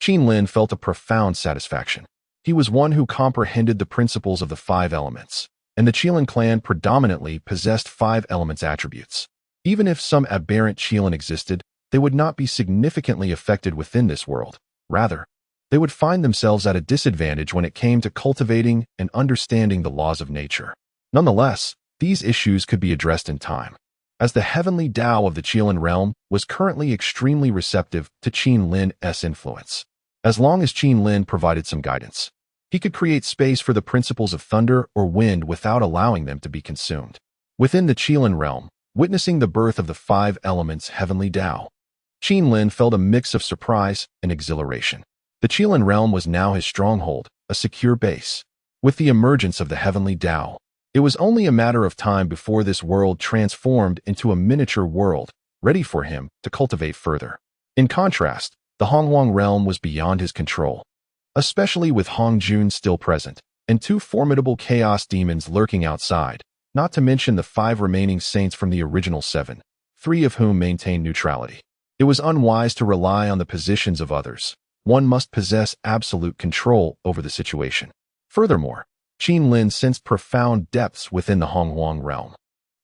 Qin felt a profound satisfaction. He was one who comprehended the principles of the 5 elements, and the Qilin clan predominantly possessed 5 elements attributes. Even if some aberrant Qilin existed, they would not be significantly affected within this world. Rather, they would find themselves at a disadvantage when it came to cultivating and understanding the laws of nature. Nonetheless, these issues could be addressed in time, as the heavenly Tao of the Qilin realm was currently extremely receptive to Qin's influence. As long as Qin provided some guidance, he could create space for the principles of thunder or wind without allowing them to be consumed. Within the Qilin realm, witnessing the birth of the 5 elements heavenly Tao, Qin felt a mix of surprise and exhilaration. The Qilin realm was now his stronghold, a secure base. With the emergence of the heavenly Tao, it was only a matter of time before this world transformed into a miniature world, ready for him to cultivate further. In contrast, the Hongwang realm was beyond his control, especially with Hongjun still present, and 2 formidable chaos demons lurking outside, not to mention the 5 remaining saints from the original 7, 3 of whom maintained neutrality. It was unwise to rely on the positions of others. One must possess absolute control over the situation. Furthermore, Qin Lin sensed profound depths within the Honghuang realm,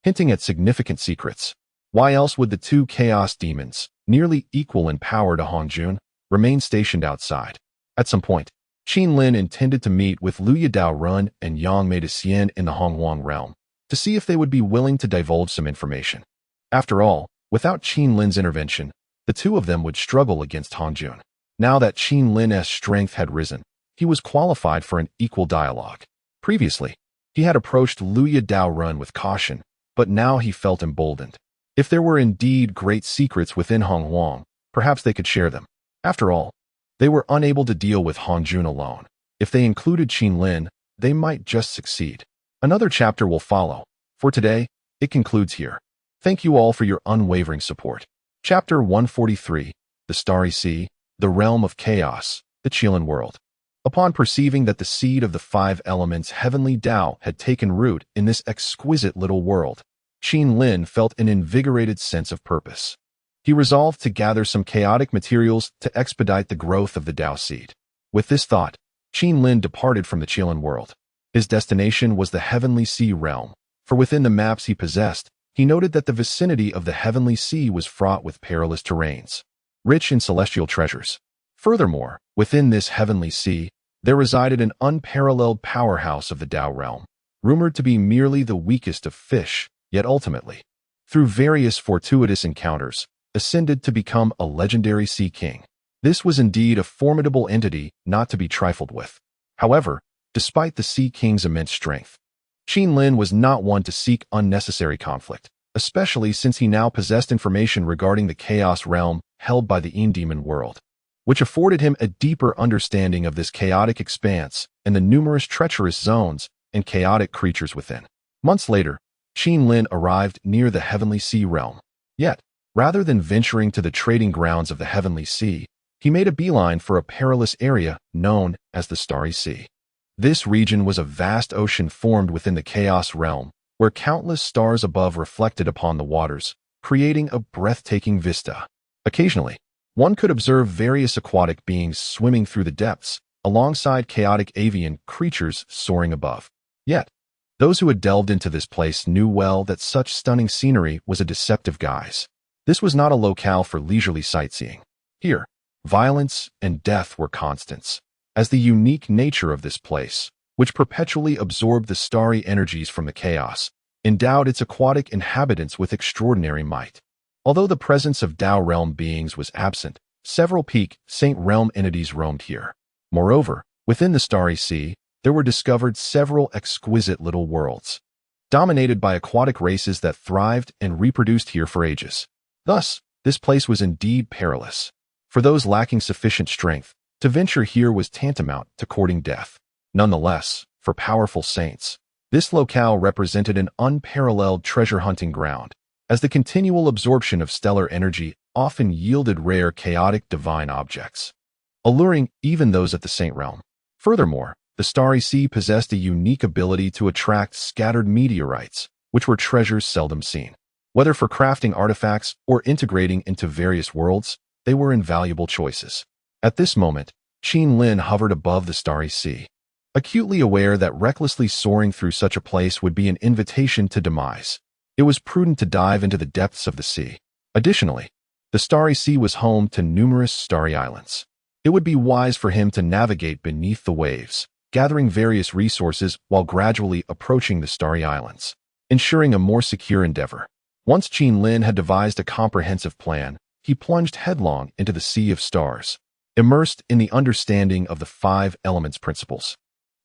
hinting at significant secrets. Why else would the two chaos demons, nearly equal in power to Hongjun, remain stationed outside? At some point, Qin Lin intended to meet with Liu Dao Run and Yang Mei de Xian in the Honghuang realm to see if they would be willing to divulge some information. After all, without Qin Lin's intervention, the two of them would struggle against Hongjun. Now that Qin Lin's strength had risen, he was qualified for an equal dialogue. Previously, he had approached Liu Dao Run with caution, but now he felt emboldened. If there were indeed great secrets within Honghuang, perhaps they could share them. After all, they were unable to deal with Hongjun alone. If they included Qin Lin, they might just succeed. Another chapter will follow. For today, it concludes here. Thank you all for your unwavering support. Chapter 143, The Starry Sea, the Realm of Chaos, the Qilin World. Upon perceiving that the seed of the five elements heavenly Tao had taken root in this exquisite little world, Qin Lin felt an invigorated sense of purpose. He resolved to gather some chaotic materials to expedite the growth of the Tao seed. With this thought, Qin Lin departed from the Qilin world. His destination was the Heavenly Sea realm, for within the maps he possessed, he noted that the vicinity of the Heavenly Sea was fraught with perilous terrains, rich in celestial treasures. Furthermore, within this Heavenly Sea, there resided an unparalleled powerhouse of the Tao realm, rumored to be merely the weakest of fish, yet ultimately, through various fortuitous encounters, ascended to become a legendary Sea King. This was indeed a formidable entity not to be trifled with. However, despite the Sea King's immense strength, Qin Lin was not one to seek unnecessary conflict, especially since he now possessed information regarding the chaos realm held by the Demon world, which afforded him a deeper understanding of this chaotic expanse and the numerous treacherous zones and chaotic creatures within. Months later, Qin Lin arrived near the Heavenly Sea realm. Yet, rather than venturing to the trading grounds of the Heavenly Sea, he made a beeline for a perilous area known as the Starry Sea. This region was a vast ocean formed within the Chaos realm, where countless stars above reflected upon the waters, creating a breathtaking vista. Occasionally, one could observe various aquatic beings swimming through the depths, alongside chaotic avian creatures soaring above. Yet, those who had delved into this place knew well that such stunning scenery was a deceptive guise. This was not a locale for leisurely sightseeing. Here, violence and death were constants, as the unique nature of this place, which perpetually absorbed the starry energies from the chaos, endowed its aquatic inhabitants with extraordinary might. Although the presence of Tao realm beings was absent, several peak Saint realm entities roamed here. Moreover, within the Starry Sea, there were discovered several exquisite little worlds, dominated by aquatic races that thrived and reproduced here for ages. Thus, this place was indeed perilous. For those lacking sufficient strength, to venture here was tantamount to courting death. Nonetheless, for powerful saints, this locale represented an unparalleled treasure-hunting ground, as the continual absorption of stellar energy often yielded rare chaotic divine objects, alluring even those at the Saint realm. Furthermore, the Starry Sea possessed a unique ability to attract scattered meteorites, which were treasures seldom seen. Whether for crafting artifacts or integrating into various worlds, they were invaluable choices. At this moment, Qin Lin hovered above the Starry Sea, acutely aware that recklessly soaring through such a place would be an invitation to demise. It was prudent to dive into the depths of the sea. Additionally, the Starry Sea was home to numerous starry islands. It would be wise for him to navigate beneath the waves, gathering various resources while gradually approaching the starry islands, ensuring a more secure endeavor. Once Qin Lin had devised a comprehensive plan, he plunged headlong into the sea of stars, immersed in the understanding of the five elements principles.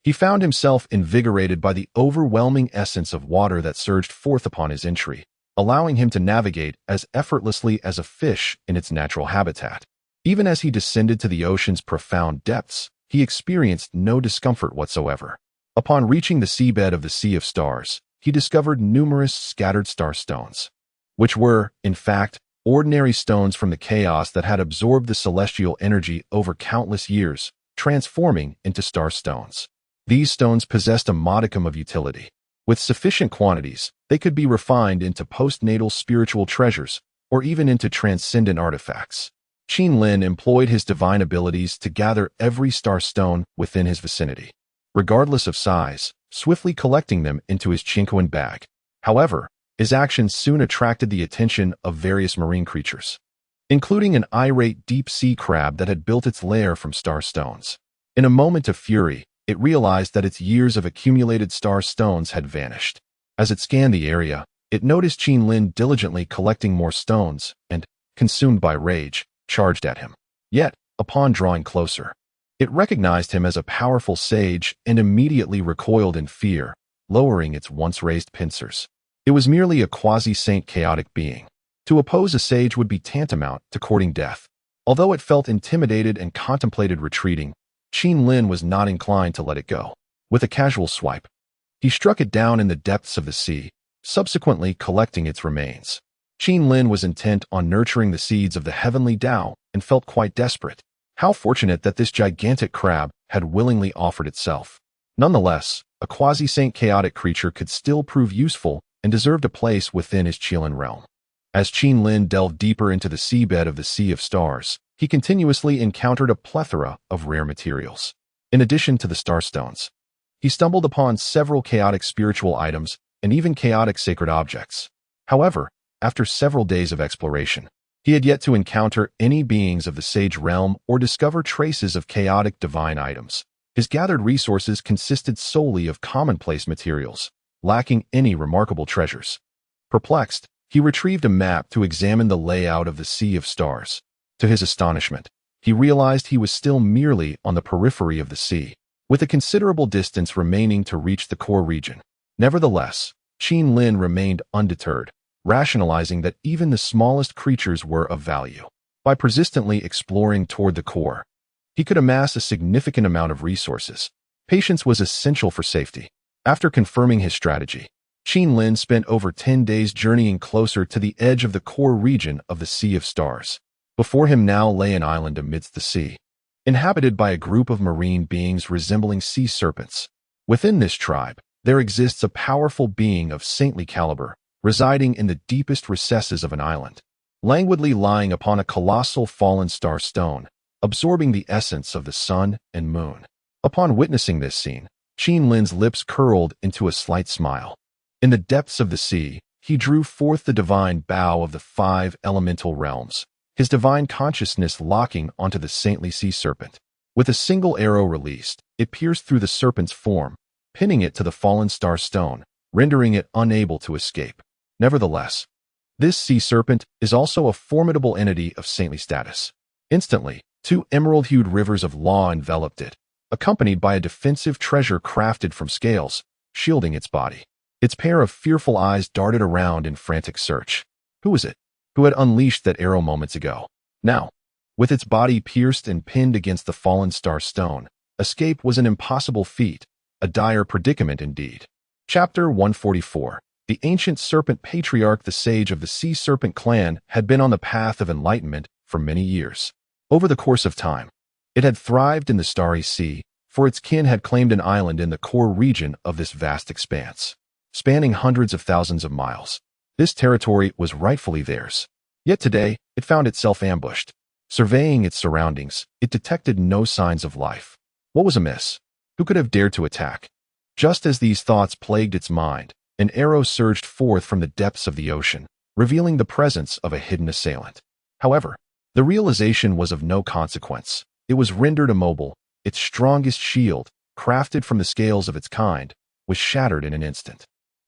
He found himself invigorated by the overwhelming essence of water that surged forth upon his entry, allowing him to navigate as effortlessly as a fish in its natural habitat. Even as he descended to the ocean's profound depths, he experienced no discomfort whatsoever. Upon reaching the seabed of the Sea of Stars, he discovered numerous scattered star stones, which were, in fact, ordinary stones from the chaos that had absorbed the celestial energy over countless years, transforming into star stones. These stones possessed a modicum of utility. With sufficient quantities, they could be refined into postnatal spiritual treasures, or even into transcendent artifacts. Qin Lin employed his divine abilities to gather every star stone within his vicinity. Regardless of size, swiftly collecting them into his chinkoan bag. However, his actions soon attracted the attention of various marine creatures, including an irate deep-sea crab that had built its lair from star stones. In a moment of fury, it realized that its years of accumulated star stones had vanished. As it scanned the area, it noticed Qin Lin diligently collecting more stones and, consumed by rage, charged at him. Yet, upon drawing closer, it recognized him as a powerful sage and immediately recoiled in fear, lowering its once raised pincers. It was merely a quasi-saint chaotic being. To oppose a sage would be tantamount to courting death. Although it felt intimidated and contemplated retreating, Qin Lin was not inclined to let it go. With a casual swipe, he struck it down in the depths of the sea, subsequently collecting its remains. Qin Lin was intent on nurturing the seeds of the heavenly Tao and felt quite desperate. How fortunate that this gigantic crab had willingly offered itself. Nonetheless, a quasi-saint chaotic creature could still prove useful and deserved a place within his Qilin realm. As Qin Lin delved deeper into the seabed of the Sea of Stars, he continuously encountered a plethora of rare materials. In addition to the starstones, he stumbled upon several chaotic spiritual items and even chaotic sacred objects. However, after several days of exploration, he had yet to encounter any beings of the sage realm or discover traces of chaotic divine items. His gathered resources consisted solely of commonplace materials, lacking any remarkable treasures. Perplexed, he retrieved a map to examine the layout of the Sea of Stars. To his astonishment, he realized he was still merely on the periphery of the sea, with a considerable distance remaining to reach the core region. Nevertheless, Qin Lin remained undeterred, rationalizing that even the smallest creatures were of value. By persistently exploring toward the core, he could amass a significant amount of resources. Patience was essential for safety. After confirming his strategy, Qin Lin spent over 10 days journeying closer to the edge of the core region of the Sea of Stars. Before him now lay an island amidst the sea, inhabited by a group of marine beings resembling sea serpents. Within this tribe, there exists a powerful being of saintly caliber, residing in the deepest recesses of an island, languidly lying upon a colossal fallen star stone, absorbing the essence of the sun and moon. Upon witnessing this scene, Qin Lin's lips curled into a slight smile. In the depths of the sea, he drew forth the divine bow of the 5 elemental realms, his divine consciousness locking onto the saintly sea serpent. With a single arrow released, it pierced through the serpent's form, pinning it to the fallen star stone, rendering it unable to escape. Nevertheless, this sea serpent is also a formidable entity of saintly status. Instantly, 2 emerald-hued rivers of law enveloped it, accompanied by a defensive treasure crafted from scales, shielding its body. Its pair of fearful eyes darted around in frantic search. Who was it who had unleashed that arrow moments ago? Now, with its body pierced and pinned against the fallen star stone, escape was an impossible feat, a dire predicament indeed. Chapter 144. The ancient serpent patriarch, the sage of the sea serpent clan, had been on the path of enlightenment for many years. Over the course of time, it had thrived in the starry sea, for its kin had claimed an island in the core region of this vast expanse. Spanning hundreds of thousands of miles, this territory was rightfully theirs. Yet today, it found itself ambushed. Surveying its surroundings, it detected no signs of life. What was amiss? Who could have dared to attack? Just as these thoughts plagued its mind, an arrow surged forth from the depths of the ocean, revealing the presence of a hidden assailant. However, the realization was of no consequence. It was rendered immobile. Its strongest shield, crafted from the scales of its kind, was shattered in an instant.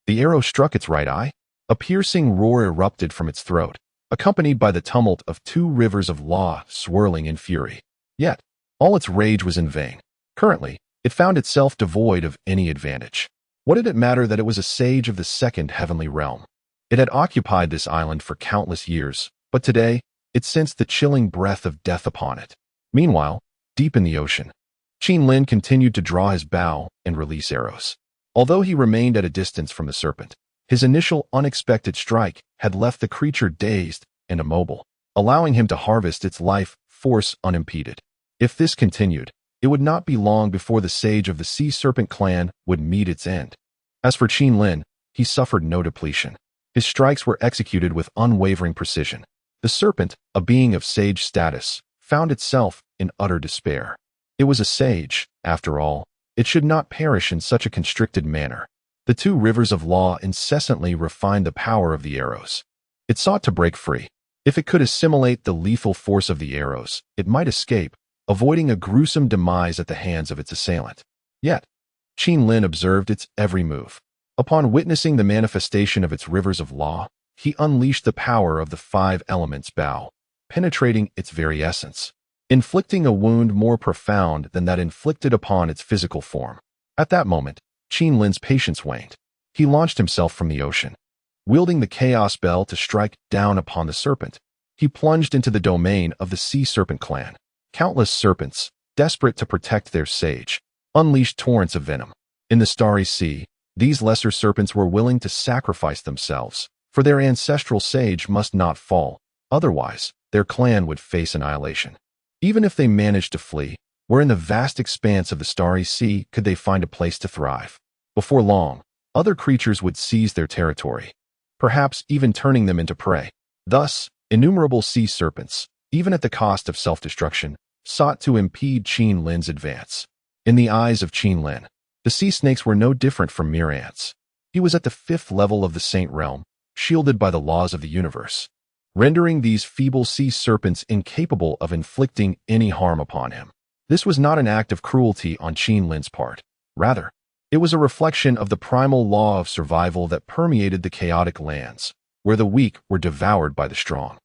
The arrow struck its right eye. A piercing roar erupted from its throat, accompanied by the tumult of 2 rivers of law swirling in fury. Yet, all its rage was in vain. Currently, it found itself devoid of any advantage. What did it matter that it was a sage of the 2nd heavenly realm? It had occupied this island for countless years, but today, it sensed the chilling breath of death upon it. Meanwhile, deep in the ocean, Qin Lin continued to draw his bow and release arrows. Although he remained at a distance from the serpent, his initial unexpected strike had left the creature dazed and immobile, allowing him to harvest its life force unimpeded. If this continued, it would not be long before the sage of the sea serpent clan would meet its end. As for Qin Lin, he suffered no depletion. His strikes were executed with unwavering precision. The serpent, a being of sage status, found itself in utter despair. It was a sage, after all, It should not perish in such a constricted manner. The two rivers of law incessantly refined the power of the arrows. It sought to break free. If it could assimilate the lethal force of the arrows, it might escape, avoiding a gruesome demise at the hands of its assailant. Yet, Qin Lin observed its every move. Upon witnessing the manifestation of its rivers of law, he unleashed the power of the five elements Bao, penetrating its very essence, inflicting a wound more profound than that inflicted upon its physical form. At that moment, Qin Lin's patience waned. He launched himself from the ocean. Wielding the chaos bell to strike down upon the serpent, he plunged into the domain of the sea serpent clan. Countless serpents, desperate to protect their sage, unleashed torrents of venom. In the starry sea, these lesser serpents were willing to sacrifice themselves, for their ancestral sage must not fall, otherwise, their clan would face annihilation. Even if they managed to flee, where in the vast expanse of the starry sea could they find a place to thrive? Before long, other creatures would seize their territory, perhaps even turning them into prey. Thus, innumerable sea serpents, even at the cost of self-destruction, sought to impede Qin Lin's advance. In the eyes of Qin Lin, the sea snakes were no different from mere ants. He was at the fifth level of the saint realm, shielded by the laws of the universe, rendering these feeble sea serpents incapable of inflicting any harm upon him. This was not an act of cruelty on Qin Lin's part. Rather, it was a reflection of the primal law of survival that permeated the chaotic lands, where the weak were devoured by the strong.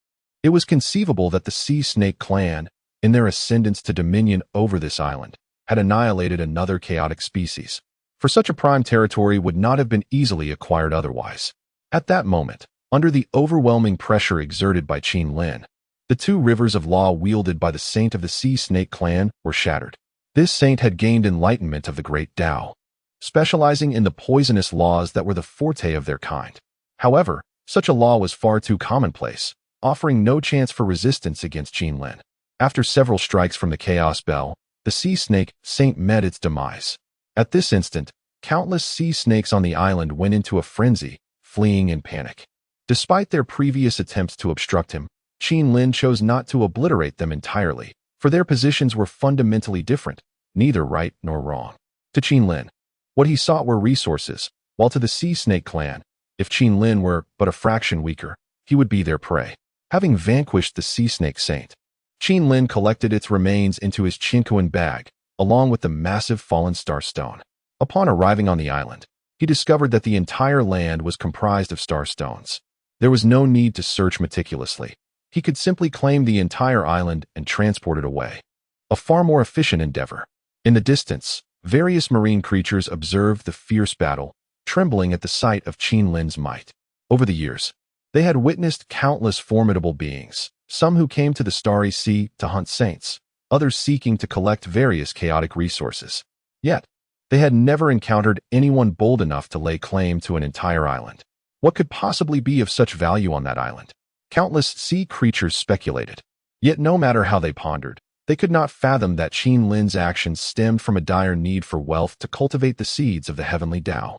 It was conceivable that the Sea Snake clan, in their ascendance to dominion over this island, had annihilated another chaotic species, for such a prime territory would not have been easily acquired otherwise. At that moment, under the overwhelming pressure exerted by Qin Lin, the two rivers of law wielded by the saint of the Sea Snake clan were shattered. This saint had gained enlightenment of the great Tao, specializing in the poisonous laws that were the forte of their kind. However, such a law was far too commonplace, offering no chance for resistance against Qin Lin. After several strikes from the Chaos Bell, the Sea Snake Saint met its demise. At this instant, countless sea snakes on the island went into a frenzy, fleeing in panic. Despite their previous attempts to obstruct him, Qin Lin chose not to obliterate them entirely, for their positions were fundamentally different, neither right nor wrong. To Qin Lin, what he sought were resources, while to the Sea Snake clan, if Qin Lin were but a fraction weaker, he would be their prey. Having vanquished the Sea Snake Saint, Qin Lin collected its remains into his Qinkuan bag, along with the massive fallen star stone. Upon arriving on the island, he discovered that the entire land was comprised of star stones. There was no need to search meticulously. He could simply claim the entire island and transport it away. A far more efficient endeavor. In the distance, various marine creatures observed the fierce battle, trembling at the sight of Qin Lin's might. Over the years, they had witnessed countless formidable beings, some who came to the Starry Sea to hunt saints, others seeking to collect various chaotic resources. Yet, they had never encountered anyone bold enough to lay claim to an entire island. What could possibly be of such value on that island? Countless sea creatures speculated. Yet no matter how they pondered, they could not fathom that Qin Lin's actions stemmed from a dire need for wealth to cultivate the seeds of the heavenly Tao,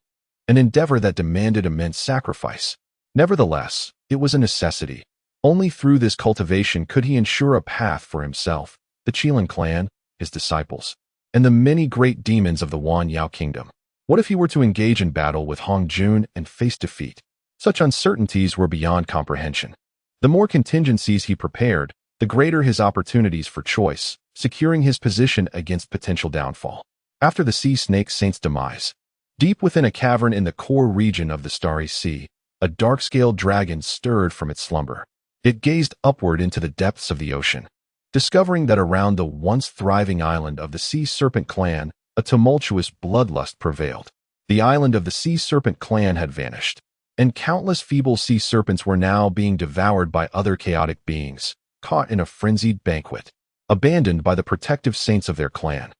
an endeavor that demanded immense sacrifice. Nevertheless, it was a necessity. Only through this cultivation could he ensure a path for himself, the Qilin clan, his disciples, and the many great demons of the Wan Yao kingdom. What if he were to engage in battle with Hong Jun and face defeat? Such uncertainties were beyond comprehension. The more contingencies he prepared, the greater his opportunities for choice, securing his position against potential downfall. After the Sea Snake Saint's demise, deep within a cavern in the core region of the Starry Sea, a dark-scaled dragon stirred from its slumber. It gazed upward into the depths of the ocean, discovering that around the once thriving island of the Sea Serpent clan, a tumultuous bloodlust prevailed. The island of the Sea Serpent clan had vanished, and countless feeble sea serpents were now being devoured by other chaotic beings, caught in a frenzied banquet, abandoned by the protective saints of their clan.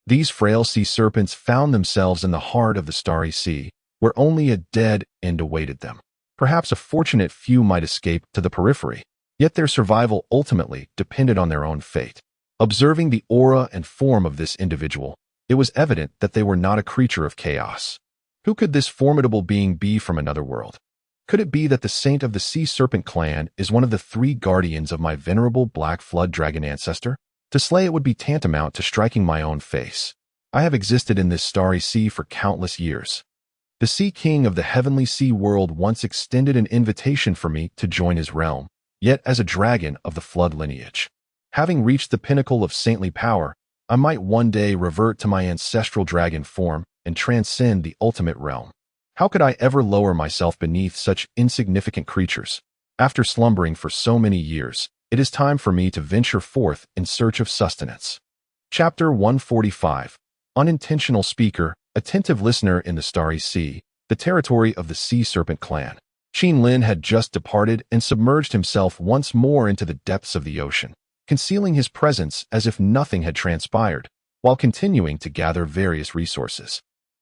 These frail sea serpents found themselves in the heart of the Starry Sea, where only a dead end awaited them. Perhaps a fortunate few might escape to the periphery, yet their survival ultimately depended on their own fate. Observing the aura and form of this individual, it was evident that they were not a creature of chaos. Who could this formidable being be from another world? Could it be that the saint of the Sea Serpent clan is one of the three guardians of my venerable Black Flood Dragon ancestor? To slay it would be tantamount to striking my own face. I have existed in this starry sea for countless years. The Sea King of the heavenly sea world once extended an invitation for me to join his realm, yet as a dragon of the flood lineage. Having reached the pinnacle of saintly power, I might one day revert to my ancestral dragon form and transcend the ultimate realm. How could I ever lower myself beneath such insignificant creatures? After slumbering for so many years, it is time for me to venture forth in search of sustenance. Chapter 145. Unintentional Speaker, Attentive Listener in the Starry Sea, the territory of the Sea Serpent clan. Qin Lin had just departed and submerged himself once more into the depths of the ocean, concealing his presence as if nothing had transpired, while continuing to gather various resources.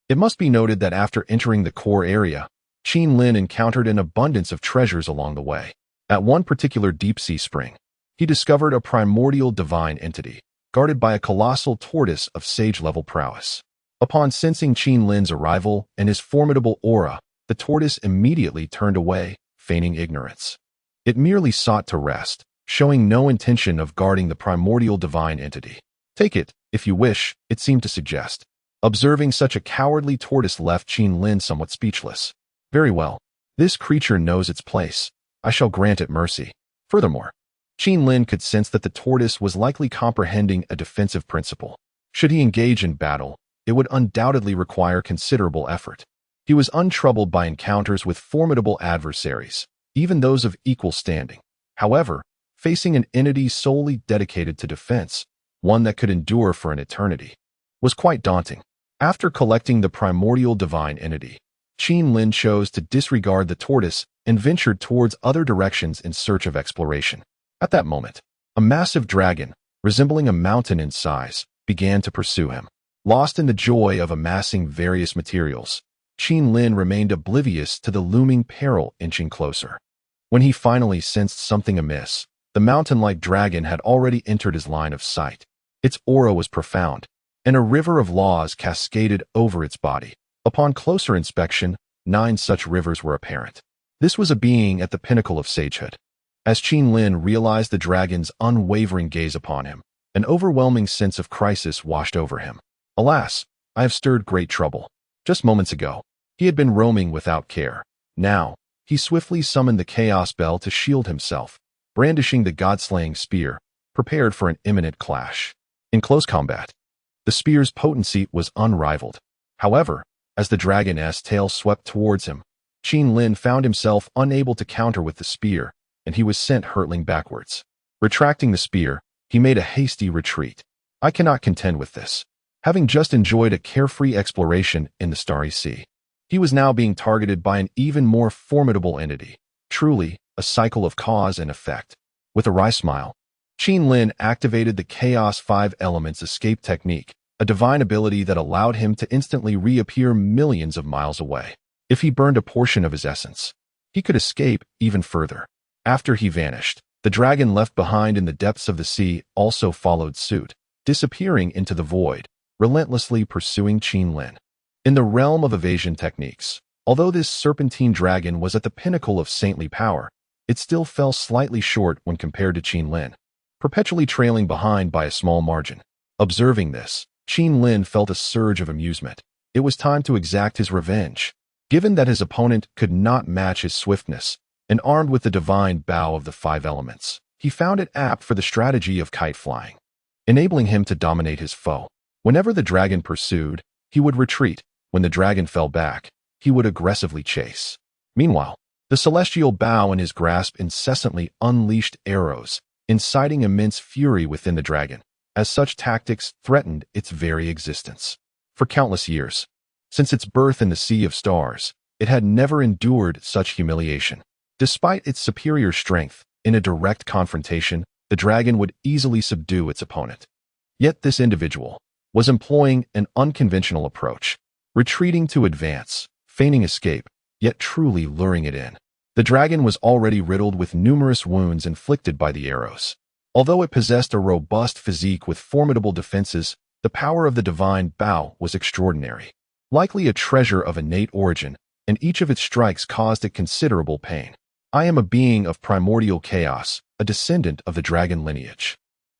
It must be noted that after entering the core area, Qin Lin encountered an abundance of treasures along the way. At one particular deep-sea spring, he discovered a primordial divine entity, guarded by a colossal tortoise of sage-level prowess. Upon sensing Qin Lin's arrival and his formidable aura, the tortoise immediately turned away, feigning ignorance. It merely sought to rest, showing no intention of guarding the primordial divine entity. "Take it, if you wish," it seemed to suggest. Observing such a cowardly tortoise left Qin Lin somewhat speechless. "Very well. This creature knows its place. I shall grant it mercy." Furthermore, Qin Lin could sense that the tortoise was likely comprehending a defensive principle. Should he engage in battle, it would undoubtedly require considerable effort. He was untroubled by encounters with formidable adversaries, even those of equal standing. However, facing an entity solely dedicated to defense, one that could endure for an eternity, was quite daunting. After collecting the primordial divine entity, Qin Lin chose to disregard the tortoise and ventured towards other directions in search of exploration. At that moment, a massive dragon, resembling a mountain in size, began to pursue him. Lost in the joy of amassing various materials, Qin Lin remained oblivious to the looming peril inching closer. When he finally sensed something amiss, the mountain-like dragon had already entered his line of sight. Its aura was profound, and a river of laws cascaded over its body. Upon closer inspection, 9 such rivers were apparent. This was a being at the pinnacle of sagehood. As Qin Lin realized the dragon's unwavering gaze upon him, an overwhelming sense of crisis washed over him. "Alas, I have stirred great trouble." Just moments ago, he had been roaming without care. Now, he swiftly summoned the Chaos Bell to shield himself, brandishing the god-slaying spear, prepared for an imminent clash. In close combat, the spear's potency was unrivaled. However, as the dragon's tail swept towards him, Qin Lin found himself unable to counter with the spear, and he was sent hurtling backwards. Retracting the spear, he made a hasty retreat. "I cannot contend with this." Having just enjoyed a carefree exploration in the Starry Sea, he was now being targeted by an even more formidable entity. Truly, a cycle of cause and effect. With a wry smile, Qin Lin activated the Chaos 5 Elements escape technique, a divine ability that allowed him to instantly reappear millions of miles away. If he burned a portion of his essence, he could escape even further. After he vanished, the dragon left behind in the depths of the sea also followed suit, disappearing into the void, relentlessly pursuing Qin Lin. In the realm of evasion techniques, although this serpentine dragon was at the pinnacle of saintly power, it still fell slightly short when compared to Qin Lin, perpetually trailing behind by a small margin. Observing this, Qin Lin felt a surge of amusement. It was time to exact his revenge. Given that his opponent could not match his swiftness, and armed with the divine bow of the 5 elements, he found it apt for the strategy of kite flying, enabling him to dominate his foe. Whenever the dragon pursued, he would retreat. When the dragon fell back, he would aggressively chase. Meanwhile, the celestial bow in his grasp incessantly unleashed arrows, inciting immense fury within the dragon, as such tactics threatened its very existence. For countless years, since its birth in the Sea of Stars, it had never endured such humiliation. Despite its superior strength, in a direct confrontation, the dragon would easily subdue its opponent. Yet this individual was employing an unconventional approach, retreating to advance, feigning escape, yet truly luring it in. The dragon was already riddled with numerous wounds inflicted by the arrows. Although it possessed a robust physique with formidable defenses, the power of the divine bow was extraordinary, likely a treasure of innate origin, and each of its strikes caused it considerable pain. "I am a being of primordial chaos, a descendant of the dragon lineage.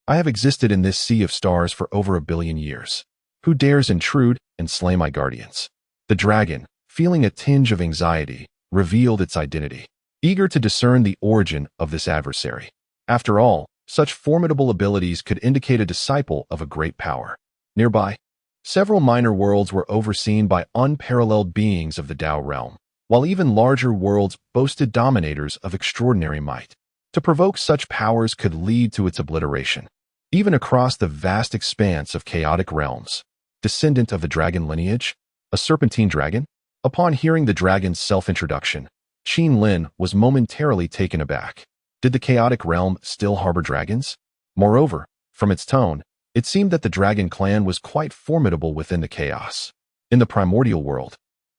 I have existed in this Sea of Stars for over 1 billion years. Who dares intrude and slay my guardians? The dragon, feeling a tinge of anxiety, revealed its identity, eager to discern the origin of this adversary. After all, such formidable abilities could indicate a disciple of a great power. Nearby, several minor worlds were overseen by unparalleled beings of the Tao realm, while even larger worlds boasted dominators of extraordinary might. To provoke such powers could lead to its obliteration, even across the vast expanse of chaotic realms. Descendant of the dragon lineage, a serpentine dragon? Upon hearing the dragon's self-introduction, Qin Lin was momentarily taken aback. Did the chaotic realm still harbor dragons? Moreover, from its tone, it seemed that the dragon clan was quite formidable within the chaos. In the primordial world,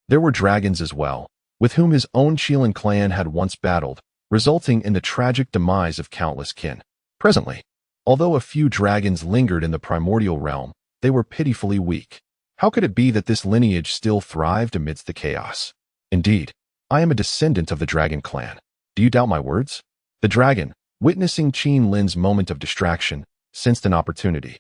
there were dragons as well, with whom his own Qilin clan had once battled, resulting in the tragic demise of countless kin. Presently, although a few dragons lingered in the primordial realm, they were pitifully weak. How could it be that this lineage still thrived amidst the chaos? Indeed, I am a descendant of the dragon clan. Do you doubt my words? The dragon, witnessing Qin Lin's moment of distraction, sensed an opportunity,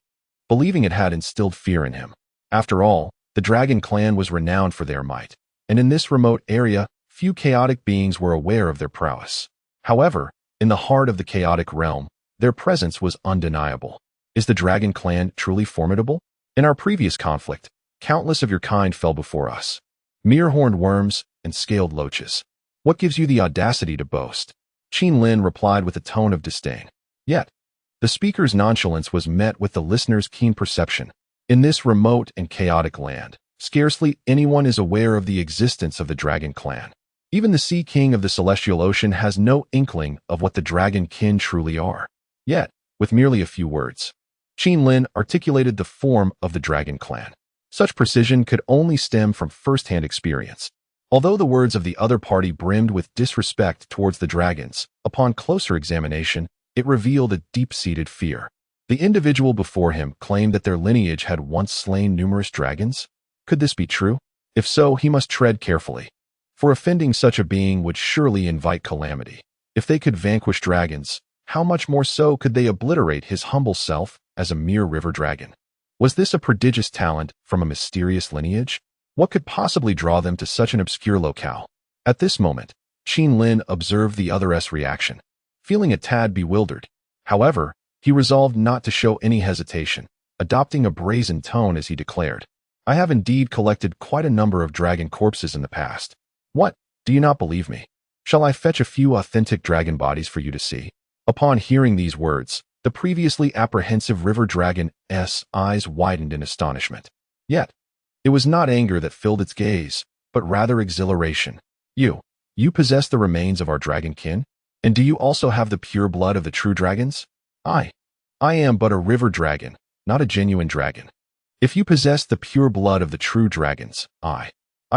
believing it had instilled fear in him. After all, the dragon clan was renowned for their might, and in this remote area, few chaotic beings were aware of their prowess. However, in the heart of the chaotic realm, their presence was undeniable. Is the dragon clan truly formidable? In our previous conflict, countless of your kind fell before us. Mere horned worms and scaled loaches. What gives you the audacity to boast? Qin Lin replied with a tone of disdain. Yet, the speaker's nonchalance was met with the listener's keen perception. In this remote and chaotic land, scarcely anyone is aware of the existence of the dragon clan. Even the Sea King of the Celestial Ocean has no inkling of what the dragon kin truly are. Yet, with merely a few words, Qin Lin articulated the form of the dragon clan. Such precision could only stem from first-hand experience. Although the words of the other party brimmed with disrespect towards the dragons, upon closer examination, it revealed a deep-seated fear. The individual before him claimed that their lineage had once slain numerous dragons. Could this be true? If so, he must tread carefully, for offending such a being would surely invite calamity. If they could vanquish dragons, how much more so could they obliterate his humble self as a mere river dragon? Was this a prodigious talent from a mysterious lineage? What could possibly draw them to such an obscure locale? At this moment, Qin Lin observed the other's reaction, feeling a tad bewildered. However, he resolved not to show any hesitation, adopting a brazen tone as he declared, I have indeed collected quite a number of dragon corpses in the past. What, do you not believe me? Shall I fetch a few authentic dragon bodies for you to see? Upon hearing these words, the previously apprehensive river dragon's eyes widened in astonishment. Yet, it was not anger that filled its gaze, but rather exhilaration. You possess the remains of our dragon kin? And do you also have the pure blood of the true dragons? I am but a river dragon, not a genuine dragon. If you possess the pure blood of the true dragons, I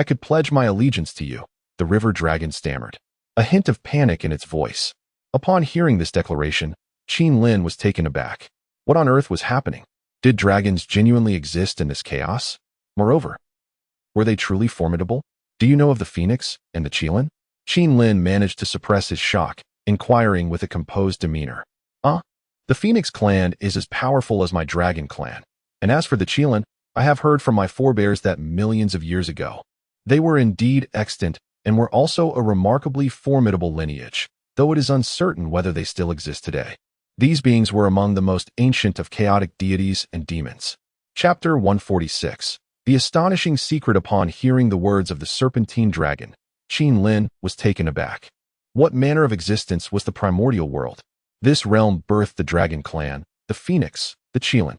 could pledge my allegiance to you, the river dragon stammered, a hint of panic in its voice. Upon hearing this declaration, Qin Lin was taken aback. What on earth was happening? Did dragons genuinely exist in this chaos? Moreover, were they truly formidable? Do you know of the Phoenix and the Qilin? Qin Lin managed to suppress his shock, inquiring with a composed demeanor. The Phoenix clan is as powerful as my dragon clan. And as for the Qilin, I have heard from my forebears that millions of years ago, they were indeed extant and were also a remarkably formidable lineage, though it is uncertain whether they still exist today. These beings were among the most ancient of chaotic deities and demons. Chapter 146. The astonishing secret. Upon hearing the words of the serpentine dragon, Qin Lin was taken aback. What manner of existence was the primordial world? This realm birthed the dragon clan, the Phoenix, the Qilin.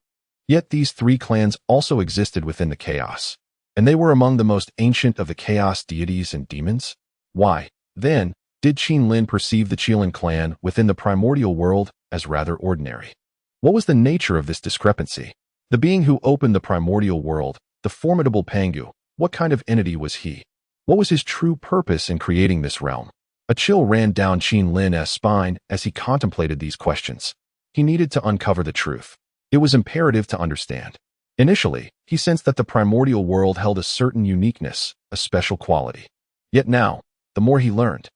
Yet these three clans also existed within the chaos, and they were among the most ancient of the chaos deities and demons. Why, then, did Qin Lin perceive the Qilin clan within the primordial world as rather ordinary? What was the nature of this discrepancy? The being who opened the primordial world, the formidable Pangu, what kind of entity was he? What was his true purpose in creating this realm? A chill ran down Qin Lin's spine as he contemplated these questions. He needed to uncover the truth. It was imperative to understand. Initially, he sensed that the primordial world held a certain uniqueness, a special quality. Yet now, the more he learned,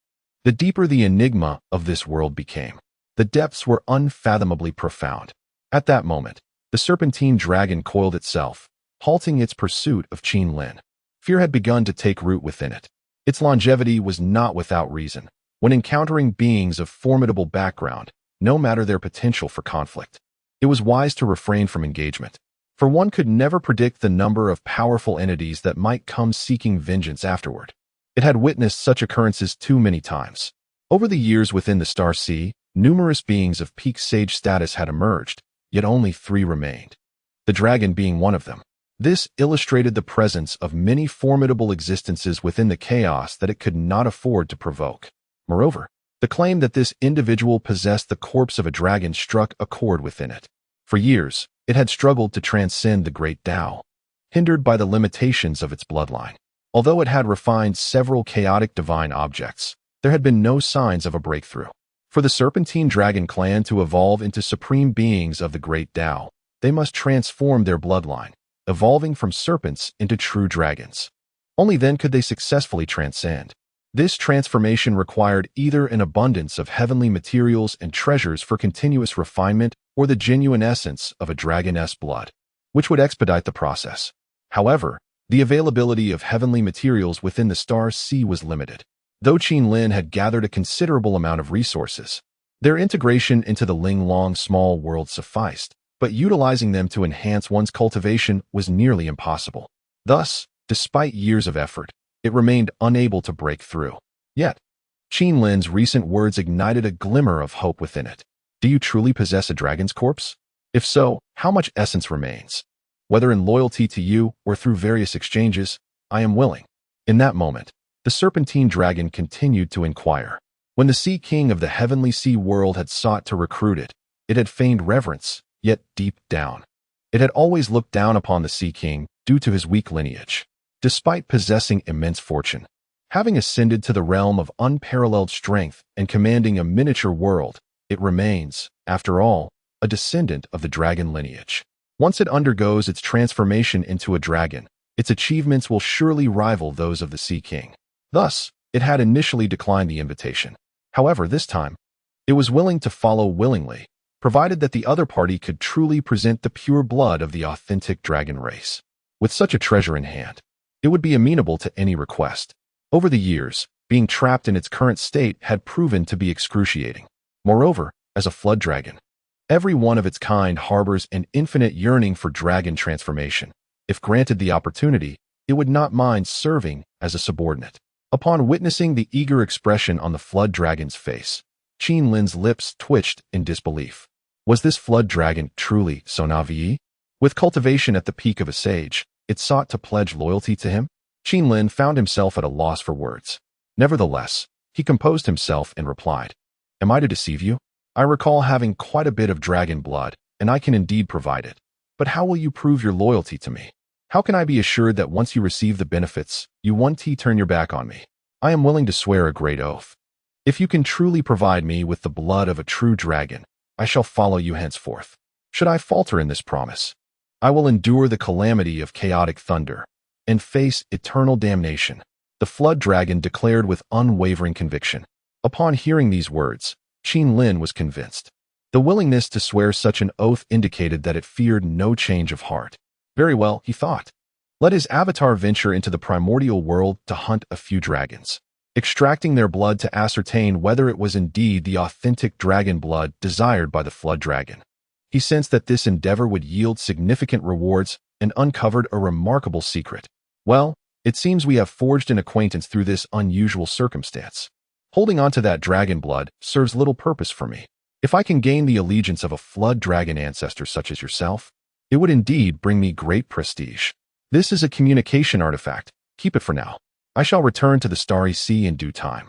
the deeper the enigma of this world became. The depths were unfathomably profound. At that moment, the serpentine dragon coiled itself, halting its pursuit of Qin Lin. Fear had begun to take root within it. Its longevity was not without reason. When encountering beings of formidable background, no matter their potential for conflict, it was wise to refrain from engagement, for one could never predict the number of powerful entities that might come seeking vengeance afterward. It had witnessed such occurrences too many times. Over the years within the Star Sea, numerous beings of peak sage status had emerged, yet only 3 remained, the dragon being one of them. This illustrated the presence of many formidable existences within the chaos that it could not afford to provoke. Moreover, the claim that this individual possessed the corpse of a dragon struck a chord within it. For years, it had struggled to transcend the great Tao, hindered by the limitations of its bloodline. Although it had refined several chaotic divine objects, there had been no signs of a breakthrough. For the Serpentine Dragon clan to evolve into supreme beings of the great Tao, they must transform their bloodline, evolving from serpents into true dragons. Only then could they successfully transcend. This transformation required either an abundance of heavenly materials and treasures for continuous refinement or the genuine essence of a dragoness blood, which would expedite the process. However, the availability of heavenly materials within the Star Sea was limited. Though Qin Lin had gathered a considerable amount of resources, their integration into the Linglong small world sufficed, but utilizing them to enhance one's cultivation was nearly impossible. Thus, despite years of effort, it remained unable to break through. Yet, Qin Lin's recent words ignited a glimmer of hope within it. Do you truly possess a dragon's corpse? If so, how much essence remains? Whether in loyalty to you or through various exchanges, I am willing. In that moment, the Serpentine Dragon continued to inquire. When the Sea King of the Heavenly Sea World had sought to recruit it, it had feigned reverence, yet deep down, it had always looked down upon the Sea King due to his weak lineage. Despite possessing immense fortune, having ascended to the realm of unparalleled strength and commanding a miniature world, it remains, after all, a descendant of the dragon lineage. Once it undergoes its transformation into a dragon, its achievements will surely rival those of the Sea King. Thus, it had initially declined the invitation. However, this time, it was willing to follow willingly, provided that the other party could truly present the pure blood of the authentic dragon race. With such a treasure in hand, it would be amenable to any request. Over the years, being trapped in its current state had proven to be excruciating. Moreover, as a flood dragon, every one of its kind harbors an infinite yearning for dragon transformation. If granted the opportunity, it would not mind serving as a subordinate. Upon witnessing the eager expression on the flood dragon's face, Qin Lin's lips twitched in disbelief. Was this flood dragon truly Sonavi? With cultivation at the peak of a sage, it sought to pledge loyalty to him? Qin Lin found himself at a loss for words. Nevertheless, he composed himself and replied, Am I to deceive you? I recall having quite a bit of dragon blood, and I can indeed provide it. But how will you prove your loyalty to me? How can I be assured that once you receive the benefits, you won't turn your back on me? I am willing to swear a great oath. If you can truly provide me with the blood of a true dragon, I shall follow you henceforth. Should I falter in this promise, I will endure the calamity of chaotic thunder and face eternal damnation. The flood dragon declared with unwavering conviction. Upon hearing these words, Qin Lin was convinced. The willingness to swear such an oath indicated that it feared no change of heart. Very well, he thought. Let his avatar venture into the primordial world to hunt a few dragons, extracting their blood to ascertain whether it was indeed the authentic dragon blood desired by the flood dragon. He sensed that this endeavor would yield significant rewards and uncovered a remarkable secret. Well, it seems we have forged an acquaintance through this unusual circumstance. Holding on to that dragon blood serves little purpose for me. If I can gain the allegiance of a flood dragon ancestor such as yourself, it would indeed bring me great prestige. This is a communication artifact. Keep it for now. I shall return to the Starry Sea in due time,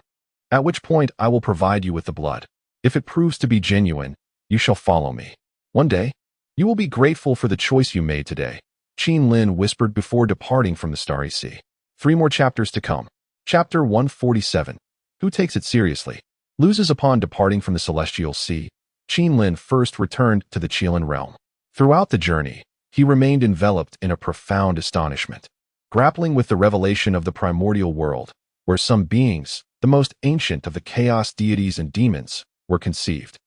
at which point I will provide you with the blood. If it proves to be genuine, you shall follow me. One day, you will be grateful for the choice you made today, Qin Lin whispered before departing from the Starry Sea. 3 more chapters to come. Chapter 147. Who takes it seriously? Loses upon departing from the Celestial Sea, Qin Lin first returned to the Qilin realm. Throughout the journey, he remained enveloped in a profound astonishment, grappling with the revelation of the primordial world, where some beings, the most ancient of the chaos deities and demons, were conceived.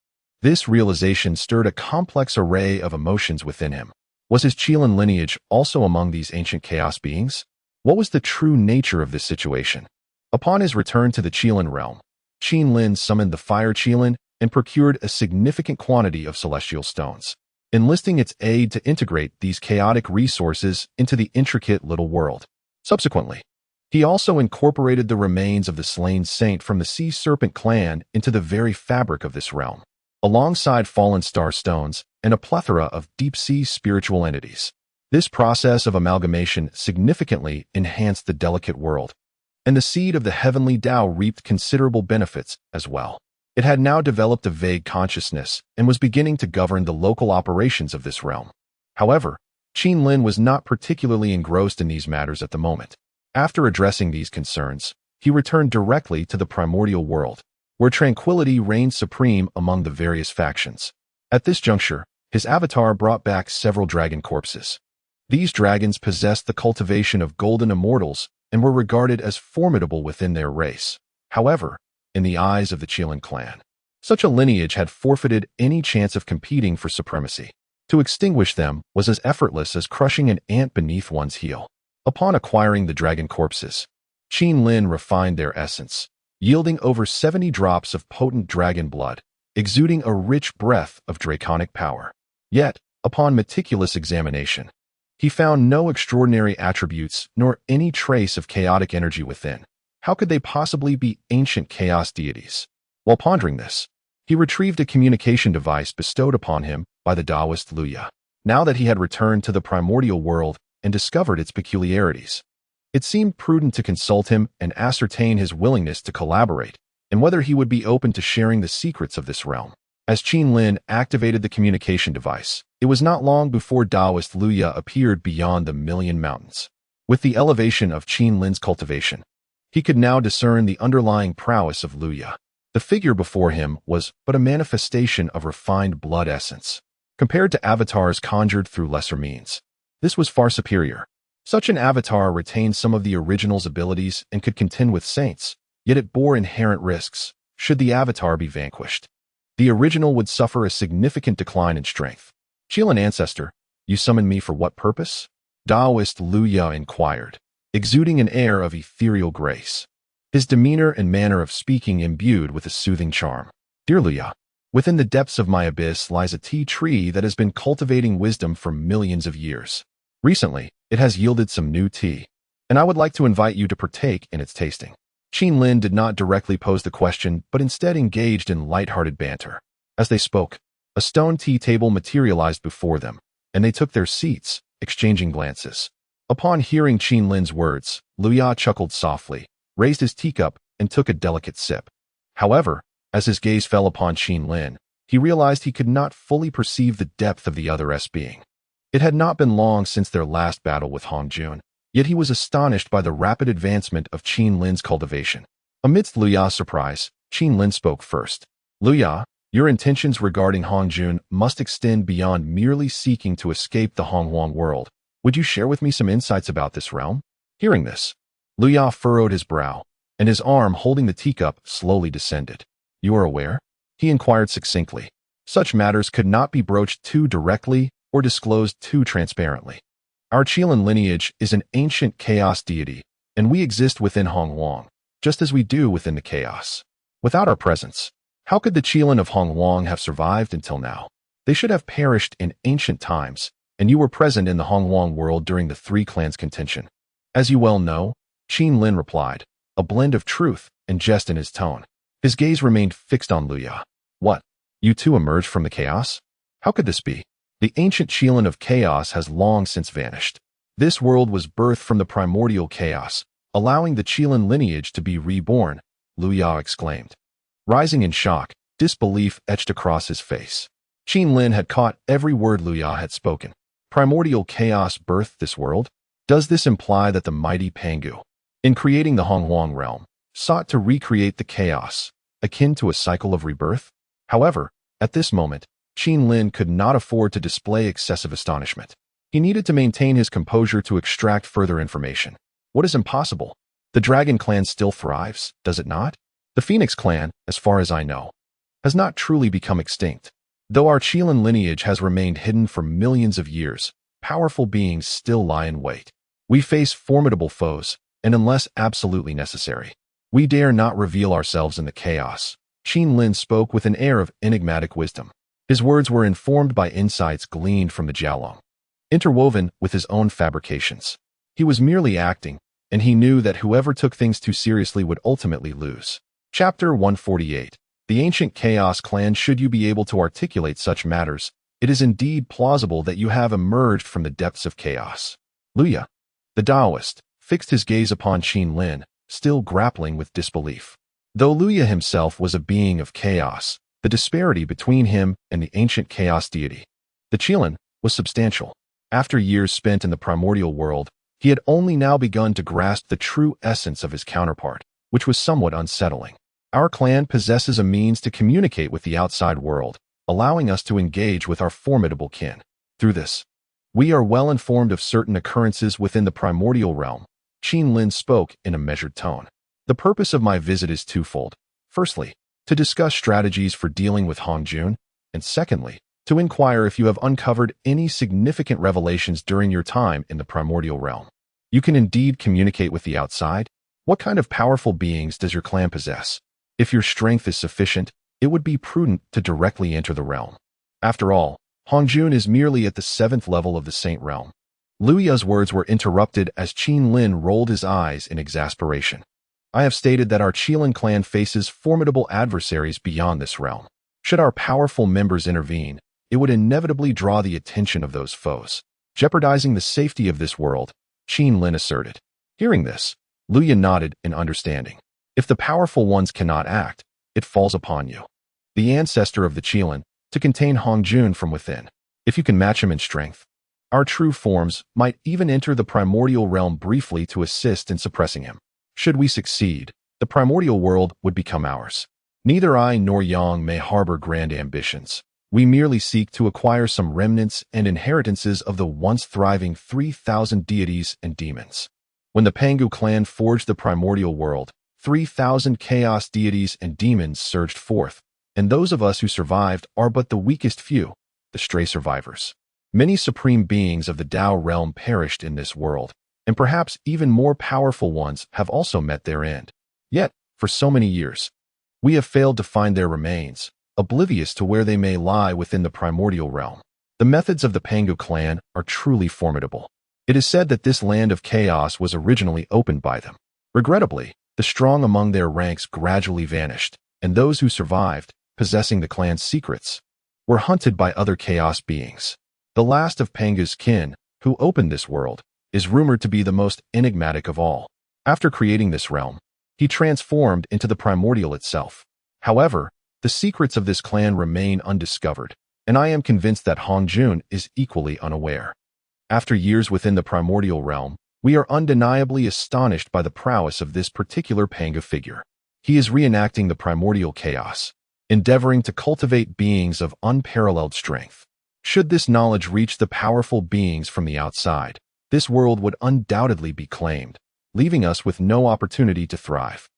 This realization stirred a complex array of emotions within him. Was his Qilin lineage also among these ancient chaos beings? What was the true nature of this situation? Upon his return to the Qilin realm, Qin Lin summoned the Fire Qilin and procured a significant quantity of celestial stones, enlisting its aid to integrate these chaotic resources into the intricate little world. Subsequently, he also incorporated the remains of the slain saint from the Sea Serpent clan into the very fabric of this realm, alongside fallen star stones and a plethora of deep-sea spiritual entities. This process of amalgamation significantly enhanced the delicate world, and the seed of the heavenly Tao reaped considerable benefits as well. It had now developed a vague consciousness and was beginning to govern the local operations of this realm. However, Qin Lin was not particularly engrossed in these matters at the moment. After addressing these concerns, he returned directly to the primordial world, where tranquility reigned supreme among the various factions. At this juncture, his avatar brought back several dragon corpses. These dragons possessed the cultivation of golden immortals and were regarded as formidable within their race. However, in the eyes of the Qilin clan, such a lineage had forfeited any chance of competing for supremacy. To extinguish them was as effortless as crushing an ant beneath one's heel. Upon acquiring the dragon corpses, Qin Lin refined their essence, yielding over 70 drops of potent dragon blood, exuding a rich breath of draconic power. Yet, upon meticulous examination, he found no extraordinary attributes nor any trace of chaotic energy within. How could they possibly be ancient chaos deities? While pondering this, he retrieved a communication device bestowed upon him by the Taoist Luya. Now that he had returned to the primordial world and discovered its peculiarities, it seemed prudent to consult him and ascertain his willingness to collaborate, and whether he would be open to sharing the secrets of this realm. As Qin Lin activated the communication device, it was not long before Taoist Luya appeared beyond the Million Mountains. With the elevation of Qin Lin's cultivation, he could now discern the underlying prowess of Luya. The figure before him was but a manifestation of refined blood essence. Compared to avatars conjured through lesser means, this was far superior. Such an avatar retained some of the original's abilities and could contend with saints, yet it bore inherent risks. Should the avatar be vanquished, the original would suffer a significant decline in strength. Qilin ancestor, you summoned me for what purpose? Taoist Luya inquired, exuding an air of ethereal grace, his demeanor and manner of speaking imbued with a soothing charm. Dear Luya, within the depths of my abyss lies a tea tree that has been cultivating wisdom for millions of years. Recently, it has yielded some new tea, and I would like to invite you to partake in its tasting. Qin Lin did not directly pose the question, but instead engaged in light-hearted banter. As they spoke, a stone tea table materialized before them, and they took their seats, exchanging glances. Upon hearing Qin Lin's words, Luya chuckled softly, raised his teacup, and took a delicate sip. However, as his gaze fell upon Qin Lin, he realized he could not fully perceive the depth of the other's being. It had not been long since their last battle with Hong Jun, yet he was astonished by the rapid advancement of Qin Lin's cultivation. Amidst Luya's surprise, Qin Lin spoke first. Luya, your intentions regarding Hong Jun must extend beyond merely seeking to escape the Honghuang world. Would you share with me some insights about this realm? Hearing this, Luya furrowed his brow, and his arm holding the teacup slowly descended. You are aware? He inquired succinctly. Such matters could not be broached too directly or disclosed too transparently. Our Qilin lineage is an ancient chaos deity, and we exist within Honghuang, just as we do within the chaos. Without our presence, how could the Qilin of Honghuang have survived until now? They should have perished in ancient times, and you were present in the Honghuang world during the three clans' contention. As you well know, Qin Lin replied, a blend of truth and jest in his tone. His gaze remained fixed on Luya. What? You too emerged from the chaos? How could this be? The ancient Qilin of chaos has long since vanished. This world was birthed from the primordial chaos, allowing the Qilin lineage to be reborn, Luya exclaimed. Rising in shock, disbelief etched across his face. Qin Lin had caught every word Luya had spoken. Primordial chaos birthed this world? Does this imply that the mighty Pangu, in creating the Honghuang realm, sought to recreate the chaos, akin to a cycle of rebirth? However, at this moment, Qin Lin could not afford to display excessive astonishment. He needed to maintain his composure to extract further information. What is impossible? The Dragon Clan still thrives, does it not? The Phoenix Clan, as far as I know, has not truly become extinct. Though our Qilin lineage has remained hidden for millions of years, powerful beings still lie in wait. We face formidable foes, and unless absolutely necessary, we dare not reveal ourselves in the chaos. Qin Lin spoke with an air of enigmatic wisdom. His words were informed by insights gleaned from the Jiaolong, interwoven with his own fabrications. He was merely acting, and he knew that whoever took things too seriously would ultimately lose. Chapter 148. The Ancient Chaos Clan. Should you be able to articulate such matters, it is indeed plausible that you have emerged from the depths of chaos. Luya, the Taoist, fixed his gaze upon Qin Lin, still grappling with disbelief. Though Luya himself was a being of chaos, the disparity between him and the ancient chaos deity, the Qilin, was substantial. After years spent in the primordial world, he had only now begun to grasp the true essence of his counterpart, which was somewhat unsettling. Our clan possesses a means to communicate with the outside world, allowing us to engage with our formidable kin. Through this, we are well informed of certain occurrences within the primordial realm. Qin Lin spoke in a measured tone. The purpose of my visit is twofold. Firstly, to discuss strategies for dealing with Hongjun, and secondly, to inquire if you have uncovered any significant revelations during your time in the primordial realm. You can indeed communicate with the outside. What kind of powerful beings does your clan possess? If your strength is sufficient, it would be prudent to directly enter the realm. After all, Hongjun is merely at the 7th level of the Saint Realm. Luya's words were interrupted as Qin Lin rolled his eyes in exasperation. I have stated that our Qilin clan faces formidable adversaries beyond this realm. Should our powerful members intervene, it would inevitably draw the attention of those foes, jeopardizing the safety of this world, Qin Lin asserted. Hearing this, Luya nodded in understanding. If the powerful ones cannot act, it falls upon you, the ancestor of the Qilin, to contain Hongjun from within. If you can match him in strength, our true forms might even enter the primordial realm briefly to assist in suppressing him. Should we succeed, the primordial world would become ours. Neither I nor Yang may harbor grand ambitions. We merely seek to acquire some remnants and inheritances of the once thriving 3,000 deities and demons. When the Pangu clan forged the primordial world, 3,000 chaos deities and demons surged forth, and those of us who survived are but the weakest few, the stray survivors. Many supreme beings of the Tao realm perished in this world, and perhaps even more powerful ones have also met their end. Yet, for so many years, we have failed to find their remains, oblivious to where they may lie within the primordial realm. The methods of the Pangu clan are truly formidable. It is said that this land of chaos was originally opened by them. Regrettably, the strong among their ranks gradually vanished, and those who survived, possessing the clan's secrets, were hunted by other chaos beings. The last of Pangu's kin, who opened this world, is rumored to be the most enigmatic of all. After creating this realm, he transformed into the primordial itself. However, the secrets of this clan remain undiscovered, and I am convinced that Hongjun is equally unaware. After years within the primordial realm, we are undeniably astonished by the prowess of this particular Pangu figure. He is reenacting the primordial chaos, endeavoring to cultivate beings of unparalleled strength. Should this knowledge reach the powerful beings from the outside, this world would undoubtedly be claimed, leaving us with no opportunity to thrive.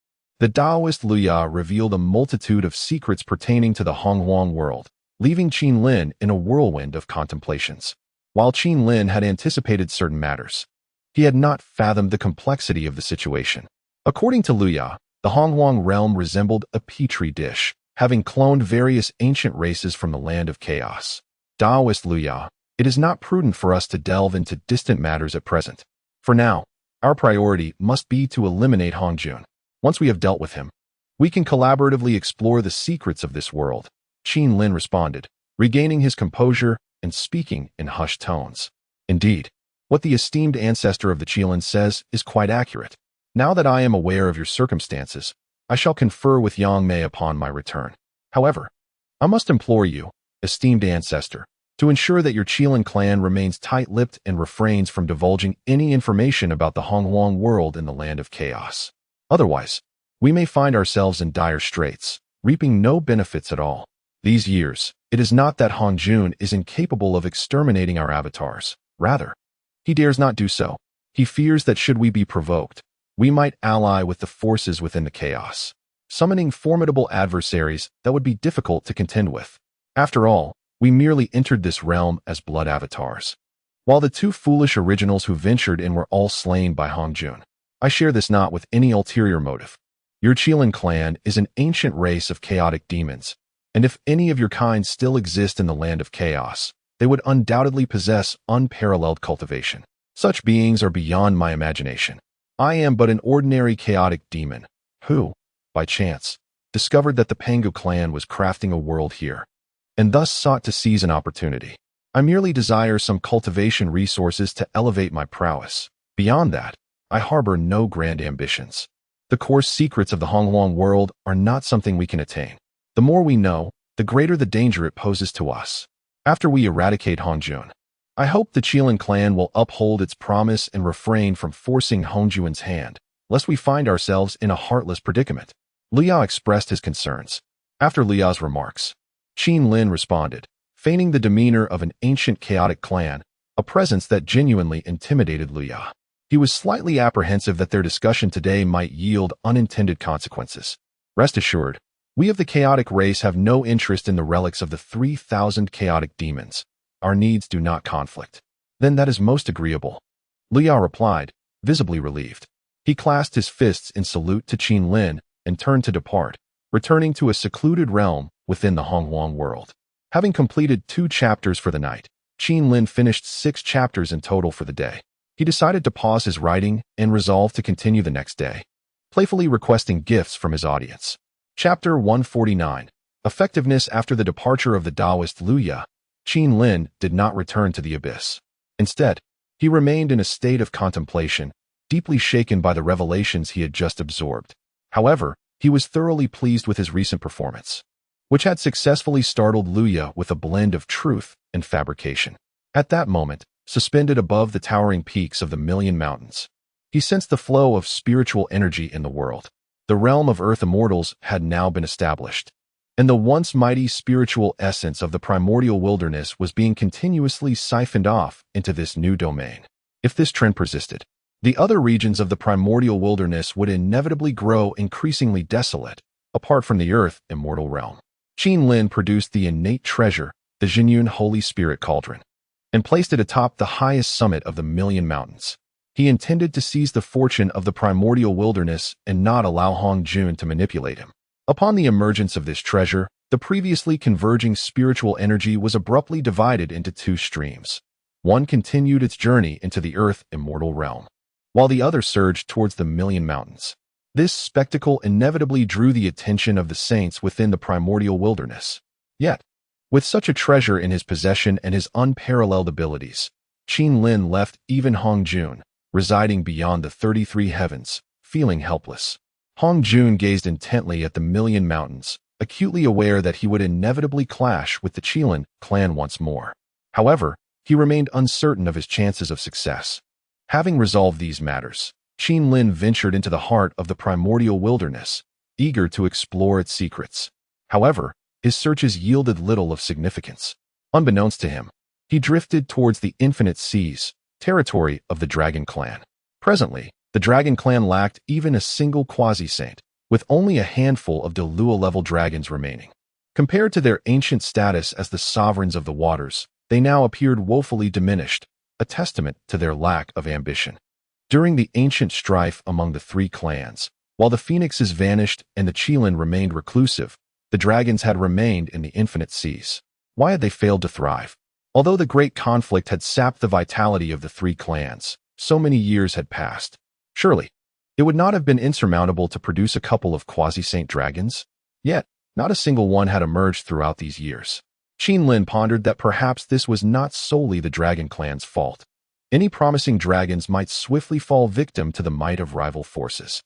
The Taoist Luya revealed a multitude of secrets pertaining to the Honghuang world, leaving Qin Lin in a whirlwind of contemplations. While Qin Lin had anticipated certain matters, he had not fathomed the complexity of the situation. According to Luya, the Honghuang realm resembled a petri dish, having cloned various ancient races from the land of chaos. Taoist Luya, it is not prudent for us to delve into distant matters at present. For now, our priority must be to eliminate Hongjun. Once we have dealt with him, we can collaboratively explore the secrets of this world, Qin Lin responded, regaining his composure and speaking in hushed tones. Indeed, what the esteemed ancestor of the Qilin says is quite accurate. Now that I am aware of your circumstances, I shall confer with Yang Mei upon my return. However, I must implore you, esteemed ancestor, to ensure that your Qilin clan remains tight-lipped and refrains from divulging any information about the Honghuang world in the land of chaos. Otherwise, we may find ourselves in dire straits, reaping no benefits at all. These years, it is not that Hongjun is incapable of exterminating our avatars. Rather, he dares not do so. He fears that should we be provoked, we might ally with the forces within the chaos, summoning formidable adversaries that would be difficult to contend with. After all, we merely entered this realm as blood avatars. while the two foolish originals who ventured in were all slain by Hongjun. I share this not with any ulterior motive. Your Qilin clan is an ancient race of chaotic demons, and if any of your kind still exist in the land of chaos, they would undoubtedly possess unparalleled cultivation. Such beings are beyond my imagination. I am but an ordinary chaotic demon, who, by chance, discovered that the Pangu clan was crafting a world here, and thus sought to seize an opportunity. I merely desire some cultivation resources to elevate my prowess. Beyond that, I harbor no grand ambitions. The coarse secrets of the Hongluang world are not something we can attain. The more we know, the greater the danger it poses to us. After we eradicate Hongjun, I hope the Qilin clan will uphold its promise and refrain from forcing Hongjuan's hand, lest we find ourselves in a heartless predicament. Liao expressed his concerns. After Liao's remarks, Qin Lin responded, feigning the demeanor of an ancient chaotic clan, a presence that genuinely intimidated Liao. He was slightly apprehensive that their discussion today might yield unintended consequences. Rest assured, we of the chaotic race have no interest in the relics of the 3,000 chaotic demons. Our needs do not conflict. Then that is most agreeable. Liao replied, visibly relieved. He clasped his fists in salute to Qin Lin and turned to depart, returning to a secluded realm within the Hongluang world. Having completed 2 chapters for the night, Qin Lin finished 6 chapters in total for the day. He decided to pause his writing and resolved to continue the next day, playfully requesting gifts from his audience. Chapter 149. Effectiveness. After the departure of the Taoist Luya, Qin Lin did not return to the abyss. Instead, he remained in a state of contemplation, deeply shaken by the revelations he had just absorbed. However, he was thoroughly pleased with his recent performance, which had successfully startled Luya with a blend of truth and fabrication. At that moment, suspended above the towering peaks of the Million Mountains, he sensed the flow of spiritual energy in the world. The realm of Earth Immortals had now been established, and the once mighty spiritual essence of the primordial wilderness was being continuously siphoned off into this new domain. If this trend persisted, the other regions of the primordial wilderness would inevitably grow increasingly desolate, apart from the Earth Immortal realm. Qin Lin produced the innate treasure, the Jinyun Holy Spirit Cauldron, and placed it atop the highest summit of the Million Mountains. He intended to seize the fortune of the primordial wilderness and not allow Hongjun to manipulate him. Upon the emergence of this treasure, the previously converging spiritual energy was abruptly divided into 2 streams. One continued its journey into the Earth Immortal realm, while the other surged towards the Million Mountains. This spectacle inevitably drew the attention of the saints within the primordial wilderness. Yet, with such a treasure in his possession and his unparalleled abilities, Qin Lin left even Hongjun, residing beyond the 33 heavens, feeling helpless. Hongjun gazed intently at the Million Mountains, acutely aware that he would inevitably clash with the Qilin clan once more. However, he remained uncertain of his chances of success. Having resolved these matters, Qin Lin ventured into the heart of the primordial wilderness, eager to explore its secrets. However, his searches yielded little of significance. Unbeknownst to him, he drifted towards the infinite seas, territory of the Dragon Clan. Presently, the Dragon Clan lacked even a single quasi-saint, with only a handful of Delua-level dragons remaining. Compared to their ancient status as the sovereigns of the waters, they now appeared woefully diminished, a testament to their lack of ambition. During the ancient strife among the 3 clans, while the phoenixes vanished and the Qilin remained reclusive, the dragons had remained in the infinite seas. Why had they failed to thrive? Although the great conflict had sapped the vitality of the 3 clans, so many years had passed. Surely, it would not have been insurmountable to produce a couple of quasi-saint dragons? Yet, not a single one had emerged throughout these years. Qin Lin pondered that perhaps this was not solely the Dragon Clan's fault. Any promising dragons might swiftly fall victim to the might of rival forces,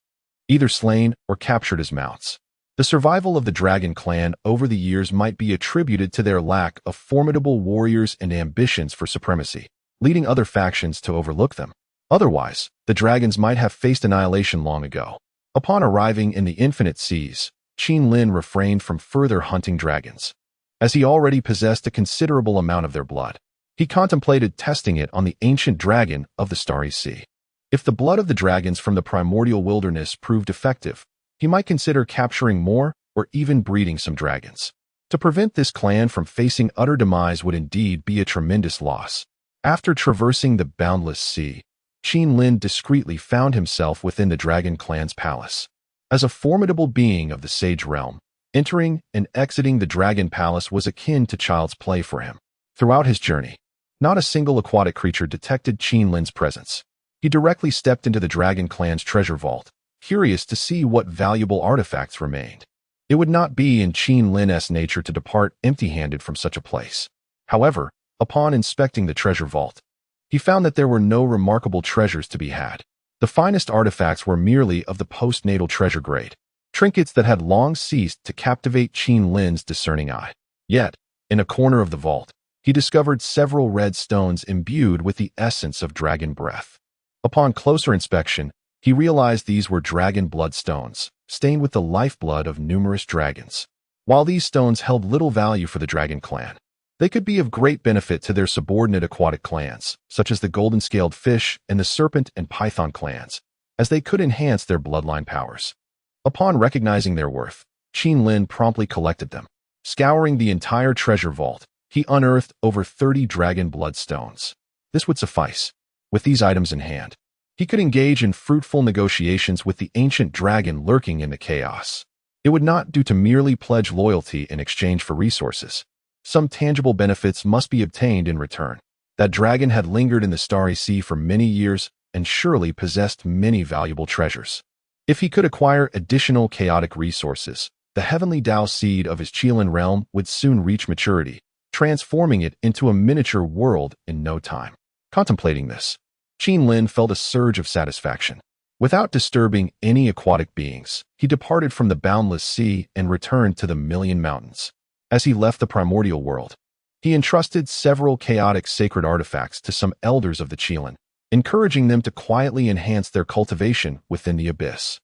either slain or captured as mounts. The survival of the Dragon Clan over the years might be attributed to their lack of formidable warriors and ambitions for supremacy, leading other factions to overlook them. Otherwise, the dragons might have faced annihilation long ago. Upon arriving in the infinite seas, Qin Lin refrained from further hunting dragons, as he already possessed a considerable amount of their blood. He contemplated testing it on the ancient dragon of the Starry Sea. If the blood of the dragons from the primordial wilderness proved effective, he might consider capturing more or even breeding some dragons. To prevent this clan from facing utter demise would indeed be a tremendous loss. After traversing the boundless sea, Qin Lin discreetly found himself within the Dragon Clan's palace. As a formidable being of the Sage Realm, entering and exiting the Dragon Palace was akin to child's play for him. Throughout his journey, not a single aquatic creature detected Qin Lin's presence. He directly stepped into the Dragon Clan's treasure vault, curious to see what valuable artifacts remained. It would not be in Qin Lin's nature to depart empty-handed from such a place. However, upon inspecting the treasure vault, he found that there were no remarkable treasures to be had. The finest artifacts were merely of the postnatal treasure grade, trinkets that had long ceased to captivate Qin Lin's discerning eye. Yet, in a corner of the vault, he discovered several red stones imbued with the essence of dragon breath. Upon closer inspection, he realized these were dragon blood stones, stained with the lifeblood of numerous dragons. While these stones held little value for the Dragon Clan, they could be of great benefit to their subordinate aquatic clans, such as the golden-scaled fish and the serpent and python clans, as they could enhance their bloodline powers. Upon recognizing their worth, Qin Lin promptly collected them. Scouring the entire treasure vault, he unearthed over 30 dragon blood stones. This would suffice. With these items in hand, he could engage in fruitful negotiations with the ancient dragon lurking in the chaos. It would not do to merely pledge loyalty in exchange for resources. Some tangible benefits must be obtained in return. That dragon had lingered in the Starry Sea for many years and surely possessed many valuable treasures. If he could acquire additional chaotic resources, the heavenly Tao seed of his Qilin realm would soon reach maturity, transforming it into a miniature world in no time. Contemplating this, Qin Lin felt a surge of satisfaction. Without disturbing any aquatic beings, he departed from the boundless sea and returned to the Million Mountains. As he left the primordial world, he entrusted several chaotic sacred artifacts to some elders of the Qilin, encouraging them to quietly enhance their cultivation within the abyss,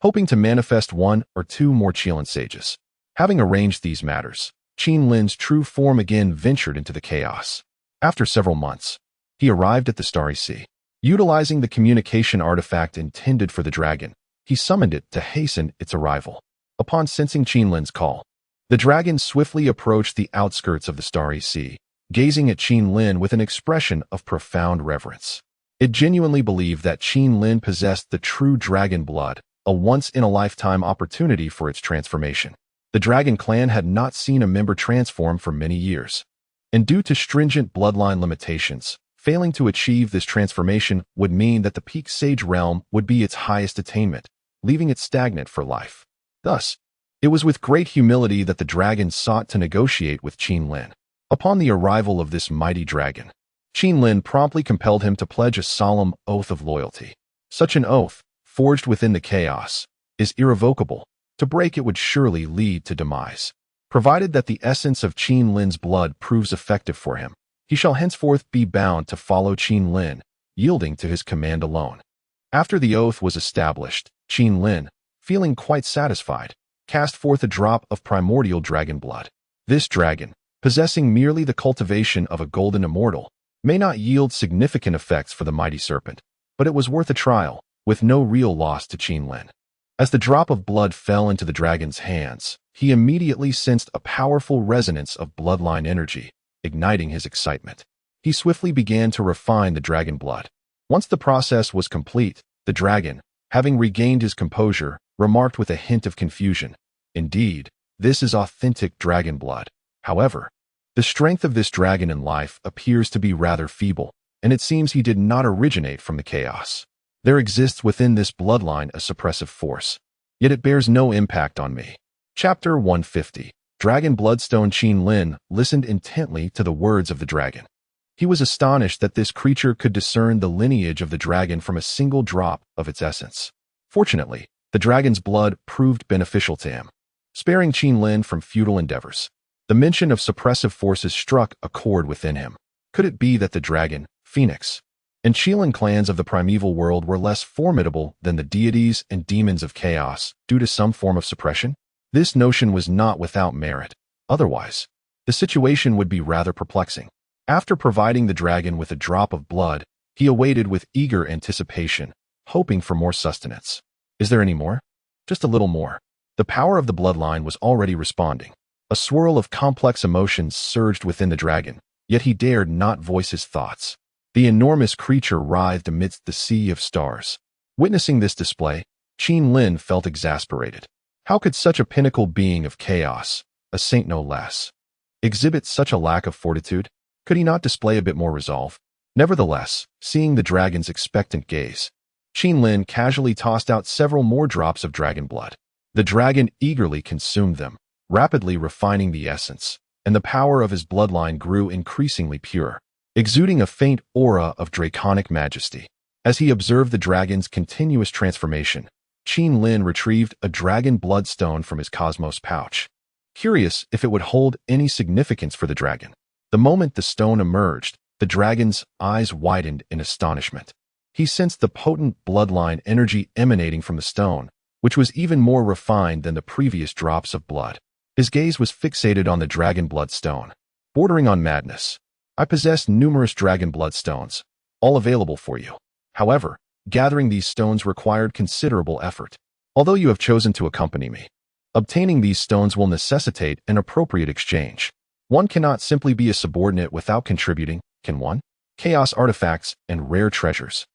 hoping to manifest one or two more Qilin sages. Having arranged these matters, Qin Lin's true form again ventured into the chaos. After several months, he arrived at the Starry Sea. Utilizing the communication artifact intended for the dragon, he summoned it to hasten its arrival. Upon sensing Qin Lin's call, the dragon swiftly approached the outskirts of the Starry Sea, gazing at Qin Lin with an expression of profound reverence. It genuinely believed that Qin Lin possessed the true dragon blood, a once-in-a-lifetime opportunity for its transformation. The Dragon Clan had not seen a member transform for many years, and due to stringent bloodline limitations, failing to achieve this transformation would mean that the peak sage realm would be its highest attainment, leaving it stagnant for life. Thus, it was with great humility that the dragon sought to negotiate with Qin Lin. Upon the arrival of this mighty dragon, Qin Lin promptly compelled him to pledge a solemn oath of loyalty. Such an oath, forged within the chaos, is irrevocable. To break it would surely lead to demise. Provided that the essence of Qin Lin's blood proves effective for him, he shall henceforth be bound to follow Qin Lin, yielding to his command alone. After the oath was established, Qin Lin, feeling quite satisfied, cast forth a drop of primordial dragon blood. This dragon, possessing merely the cultivation of a golden immortal, may not yield significant effects for the mighty serpent, but it was worth a trial, with no real loss to Qin Lin. As the drop of blood fell into the dragon's hands, he immediately sensed a powerful resonance of bloodline energy, igniting his excitement. He swiftly began to refine the dragon blood. Once the process was complete, the dragon, having regained his composure, remarked with a hint of confusion, "Indeed, this is authentic dragon blood. However, the strength of this dragon in life appears to be rather feeble, and it seems he did not originate from the chaos. There exists within this bloodline a suppressive force, yet it bears no impact on me." Chapter 150. Dragon Bloodstone. Qin Lin listened intently to the words of the dragon. He was astonished that this creature could discern the lineage of the dragon from a single drop of its essence. Fortunately, the dragon's blood proved beneficial to him, sparing Qin Lin from futile endeavors. The mention of suppressive forces struck a chord within him. Could it be that the dragon, Phoenix, and Qilin clans of the primeval world were less formidable than the deities and demons of chaos due to some form of suppression? This notion was not without merit. Otherwise, the situation would be rather perplexing. After providing the dragon with a drop of blood, he awaited with eager anticipation, hoping for more sustenance. Is there any more? Just a little more. The power of the bloodline was already responding. A swirl of complex emotions surged within the dragon, yet he dared not voice his thoughts. The enormous creature writhed amidst the sea of stars. Witnessing this display, Lin felt exasperated. How could such a pinnacle being of chaos, a saint no less, exhibit such a lack of fortitude? Could he not display a bit more resolve? Nevertheless, seeing the dragon's expectant gaze, Lin casually tossed out several more drops of dragon blood. The dragon eagerly consumed them, rapidly refining the essence, and the power of his bloodline grew increasingly pure, exuding a faint aura of draconic majesty. As he observed the dragon's continuous transformation, Lin retrieved a dragon bloodstone from his cosmos pouch, curious if it would hold any significance for the dragon. The moment the stone emerged, the dragon's eyes widened in astonishment. He sensed the potent bloodline energy emanating from the stone, which was even more refined than the previous drops of blood. His gaze was fixated on the dragon bloodstone, bordering on madness. I possess numerous dragon bloodstones, all available for you. However, gathering these stones required considerable effort. Although you have chosen to accompany me, obtaining these stones will necessitate an appropriate exchange. One cannot simply be a subordinate without contributing, can one? Chaos artifacts and rare treasures.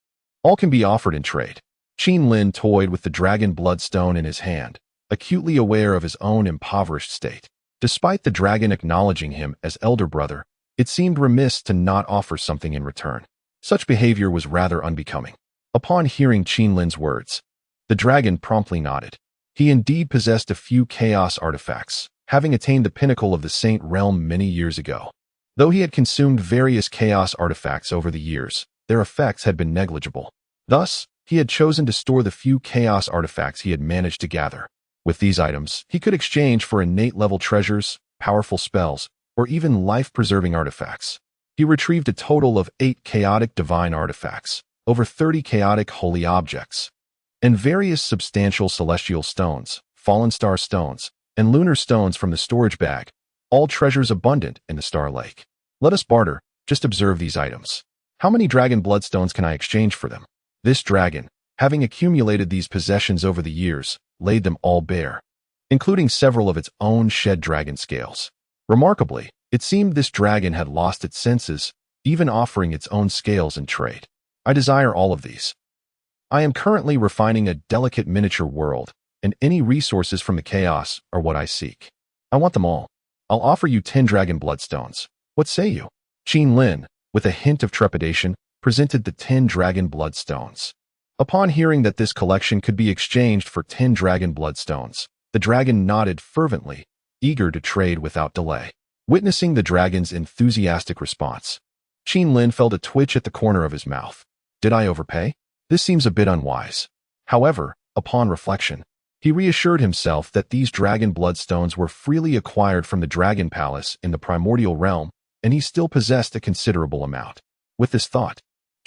All can be offered in trade. Lin toyed with the dragon bloodstone in his hand, acutely aware of his own impoverished state. Despite the dragon acknowledging him as elder brother, it seemed remiss to not offer something in return. Such behavior was rather unbecoming. Upon hearing Lin's words, the dragon promptly nodded. He indeed possessed a few chaos artifacts, having attained the pinnacle of the Saint realm many years ago. Though he had consumed various chaos artifacts over the years, their effects had been negligible. Thus, he had chosen to store the few chaos artifacts he had managed to gather. With these items, he could exchange for innate-level treasures, powerful spells, or even life-preserving artifacts. He retrieved a total of 8 chaotic divine artifacts, over 30 chaotic holy objects, and various substantial celestial stones, fallen star stones, and lunar stones from the storage bag, all treasures abundant in the Star Lake. Let us barter, just observe these items. How many dragon bloodstones can I exchange for them? This dragon, having accumulated these possessions over the years, laid them all bare, including several of its own shed dragon scales. Remarkably, it seemed this dragon had lost its senses, even offering its own scales in trade. I desire all of these. I am currently refining a delicate miniature world, and any resources from the chaos are what I seek. I want them all. I'll offer you 10 dragon bloodstones. What say you? Lin, with a hint of trepidation, presented the 10 dragon bloodstones. Upon hearing that this collection could be exchanged for 10 dragon bloodstones, the dragon nodded fervently, eager to trade without delay. Witnessing the dragon's enthusiastic response, Lin felt a twitch at the corner of his mouth. Did I overpay? This seems a bit unwise. However, upon reflection, he reassured himself that these dragon bloodstones were freely acquired from the Dragon Palace in the primordial realm, and he still possessed a considerable amount. With this thought,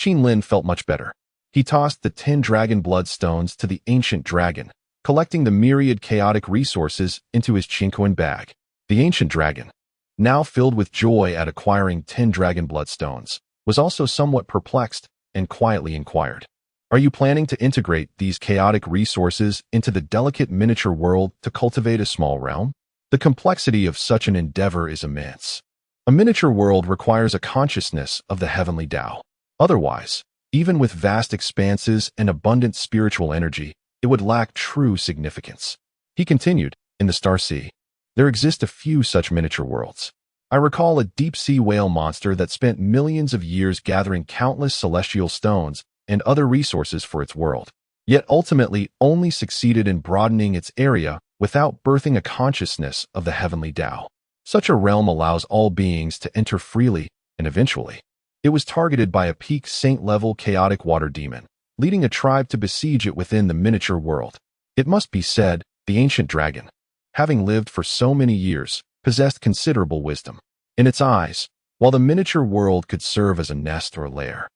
Lin felt much better. He tossed the 10 dragon bloodstones to the ancient dragon, collecting the myriad chaotic resources into his Chinquan bag. The ancient dragon, now filled with joy at acquiring 10 dragon bloodstones, was also somewhat perplexed and quietly inquired, "Are you planning to integrate these chaotic resources into the delicate miniature world to cultivate a small realm?" The complexity of such an endeavor is immense. A miniature world requires a consciousness of the heavenly Tao. Otherwise, even with vast expanses and abundant spiritual energy, it would lack true significance. He continued, "In the Star Sea, there exist a few such miniature worlds. I recall a deep-sea whale monster that spent millions of years gathering countless celestial stones and other resources for its world, yet ultimately only succeeded in broadening its area without birthing a consciousness of the heavenly Tao. Such a realm allows all beings to enter freely, and eventually, it was targeted by a peak saint-level chaotic water demon, leading a tribe to besiege it within the miniature world. It must be said, the ancient dragon, having lived for so many years, possessed considerable wisdom. In its eyes, while the miniature world could serve as a nest or lair,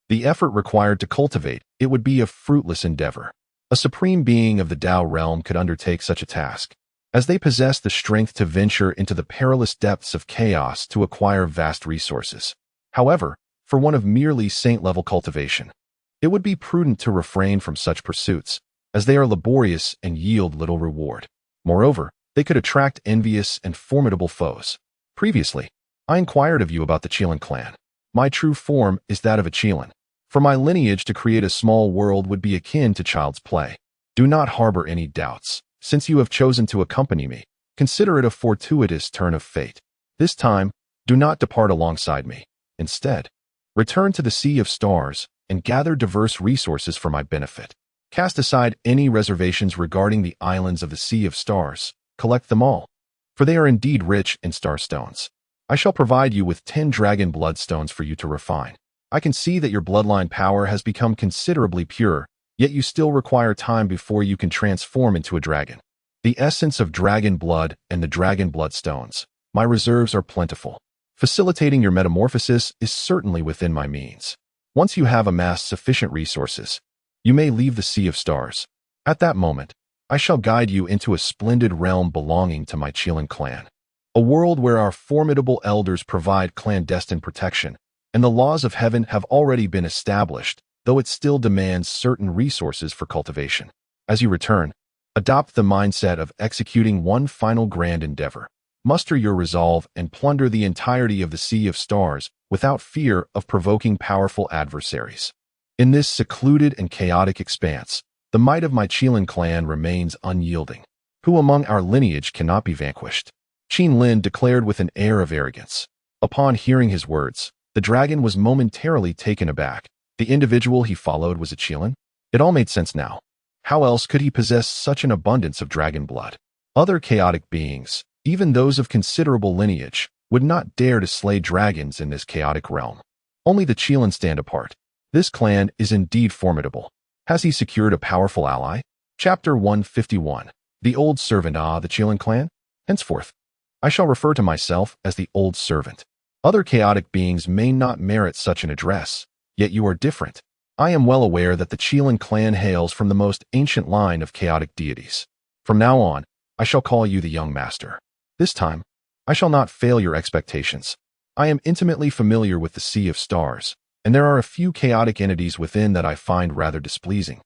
the effort required to cultivate it would be a fruitless endeavor. A supreme being of the Tao realm could undertake such a task, as they possess the strength to venture into the perilous depths of chaos to acquire vast resources. However, for one of merely saint-level cultivation, it would be prudent to refrain from such pursuits, as they are laborious and yield little reward. Moreover, they could attract envious and formidable foes. Previously, I inquired of you about the Qilin clan. My true form is that of a Qilin. For my lineage to create a small world would be akin to child's play. Do not harbor any doubts. Since you have chosen to accompany me, consider it a fortuitous turn of fate. This time, do not depart alongside me. Instead, return to the Sea of Stars and gather diverse resources for my benefit. Cast aside any reservations regarding the islands of the Sea of Stars. Collect them all, for they are indeed rich in starstones. I shall provide you with 10 dragon bloodstones for you to refine. I can see that your bloodline power has become considerably pure, yet you still require time before you can transform into a dragon. The essence of dragon blood and the dragon bloodstones. My reserves are plentiful. Facilitating your metamorphosis is certainly within my means. Once you have amassed sufficient resources, you may leave the Sea of Stars. At that moment, I shall guide you into a splendid realm belonging to my Qilin clan. A world where our formidable elders provide clandestine protection, and the laws of heaven have already been established, though it still demands certain resources for cultivation. As you return, adopt the mindset of executing one final grand endeavor. Muster your resolve and plunder the entirety of the Sea of Stars without fear of provoking powerful adversaries. In this secluded and chaotic expanse, the might of my Qilin clan remains unyielding. Who among our lineage cannot be vanquished? Qin Lin declared with an air of arrogance. Upon hearing his words, the dragon was momentarily taken aback. The individual he followed was a Qilin? It all made sense now. How else could he possess such an abundance of dragon blood? Other chaotic beings, even those of considerable lineage, would not dare to slay dragons in this chaotic realm. Only the Qilin stand apart. This clan is indeed formidable. Has he secured a powerful ally? Chapter 151. The Old Servant. The Qilin clan? Henceforth, I shall refer to myself as the Old Servant. Other chaotic beings may not merit such an address, yet you are different. I am well aware that the Qilin clan hails from the most ancient line of chaotic deities. From now on, I shall call you the Young Master. This time, I shall not fail your expectations. I am intimately familiar with the Sea of Stars, and there are a few chaotic entities within that I find rather displeasing,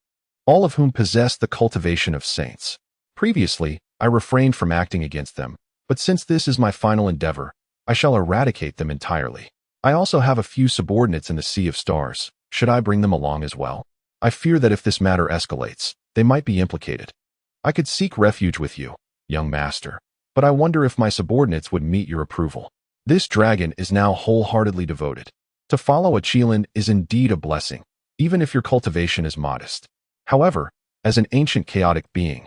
all of whom possess the cultivation of saints. Previously, I refrained from acting against them, but since this is my final endeavor, I shall eradicate them entirely. I also have a few subordinates in the Sea of Stars. Should I bring them along as well? I fear that if this matter escalates, they might be implicated. I could seek refuge with you, young master, but I wonder if my subordinates would meet your approval. This dragon is now wholeheartedly devoted. To follow a Qilin is indeed a blessing, even if your cultivation is modest. However, as an ancient chaotic being,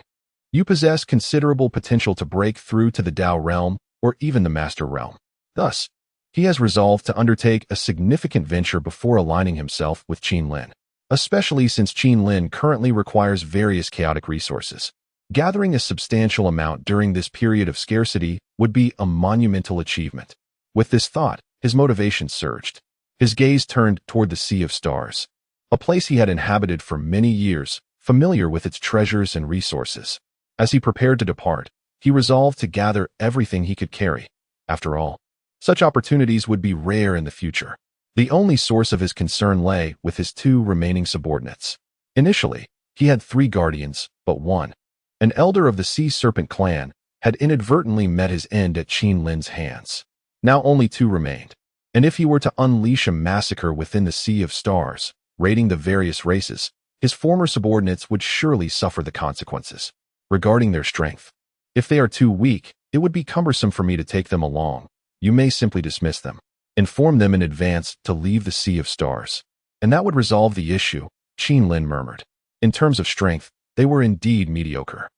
you possess considerable potential to break through to the Dao realm or even the Master realm. Thus, he has resolved to undertake a significant venture before aligning himself with Qin Lin, especially since Qin Lin currently requires various chaotic resources. Gathering a substantial amount during this period of scarcity would be a monumental achievement. With this thought, his motivation surged. His gaze turned toward the Sea of Stars, a place he had inhabited for many years, familiar with its treasures and resources. As he prepared to depart, he resolved to gather everything he could carry. After all, such opportunities would be rare in the future. The only source of his concern lay with his 2 remaining subordinates. Initially, he had 3 guardians, but one, an elder of the Sea Serpent clan, had inadvertently met his end at Qin Lin's hands. Now only 2 remained, and if he were to unleash a massacre within the Sea of Stars, raiding the various races, his former subordinates would surely suffer the consequences. Regarding their strength, if they are too weak, it would be cumbersome for me to take them along. You may simply dismiss them. Inform them in advance to leave the Sea of Stars, and that would resolve the issue, Qin Lin murmured. In terms of strength, they were indeed mediocre.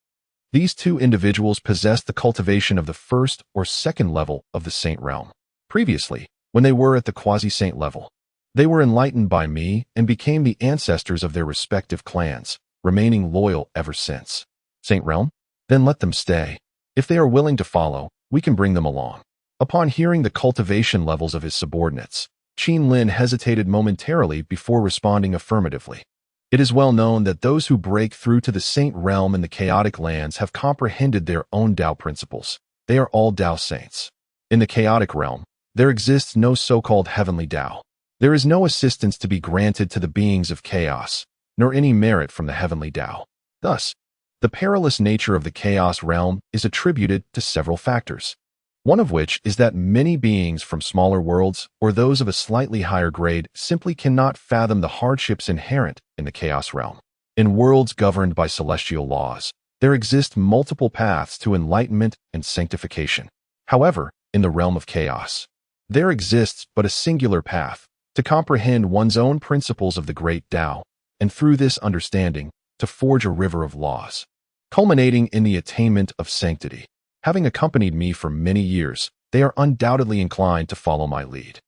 These 2 individuals possessed the cultivation of the 1st or 2nd level of the Saint realm. Previously, when they were at the quasi-saint level, they were enlightened by me and became the ancestors of their respective clans, remaining loyal ever since. Saint realm? Then let them stay. If they are willing to follow, we can bring them along. Upon hearing the cultivation levels of his subordinates, Qin Lin hesitated momentarily before responding affirmatively. It is well known that those who break through to the Saint realm in the chaotic lands have comprehended their own Dao principles. They are all Dao saints. In the chaotic realm, there exists no so-called heavenly Dao. There is no assistance to be granted to the beings of chaos, nor any merit from the heavenly Dao. Thus, the perilous nature of the chaos realm is attributed to several factors. One of which is that many beings from smaller worlds or those of a slightly higher grade simply cannot fathom the hardships inherent in the chaos realm. In worlds governed by celestial laws, there exist multiple paths to enlightenment and sanctification. However, in the realm of chaos, there exists but a singular path to comprehend one's own principles of the great Tao, and through this understanding, to forge a river of laws, culminating in the attainment of sanctity. Having accompanied me for many years, they are undoubtedly inclined to follow my lead.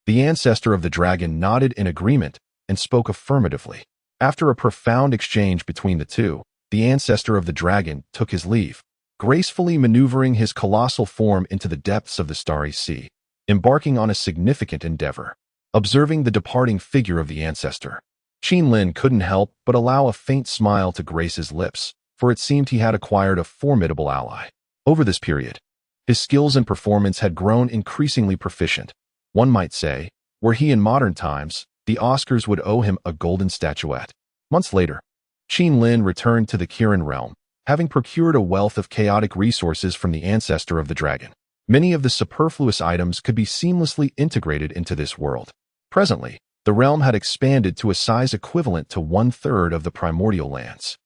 The ancestor of the dragon nodded in agreement and spoke affirmatively. After a profound exchange between the two, the ancestor of the dragon took his leave, gracefully maneuvering his colossal form into the depths of the starry sea, embarking on a significant endeavor. Observing the departing figure of the ancestor, Qin couldn't help but allow a faint smile to grace his lips, for it seemed he had acquired a formidable ally. Over this period, his skills and performance had grown increasingly proficient. One might say, were he in modern times, the Oscars would owe him a golden statuette. Months later, Qin returned to the Kirin realm, having procured a wealth of chaotic resources from the ancestor of the dragon. Many of the superfluous items could be seamlessly integrated into this world. Presently, the realm had expanded to a size equivalent to 1/3 of the primordial lands.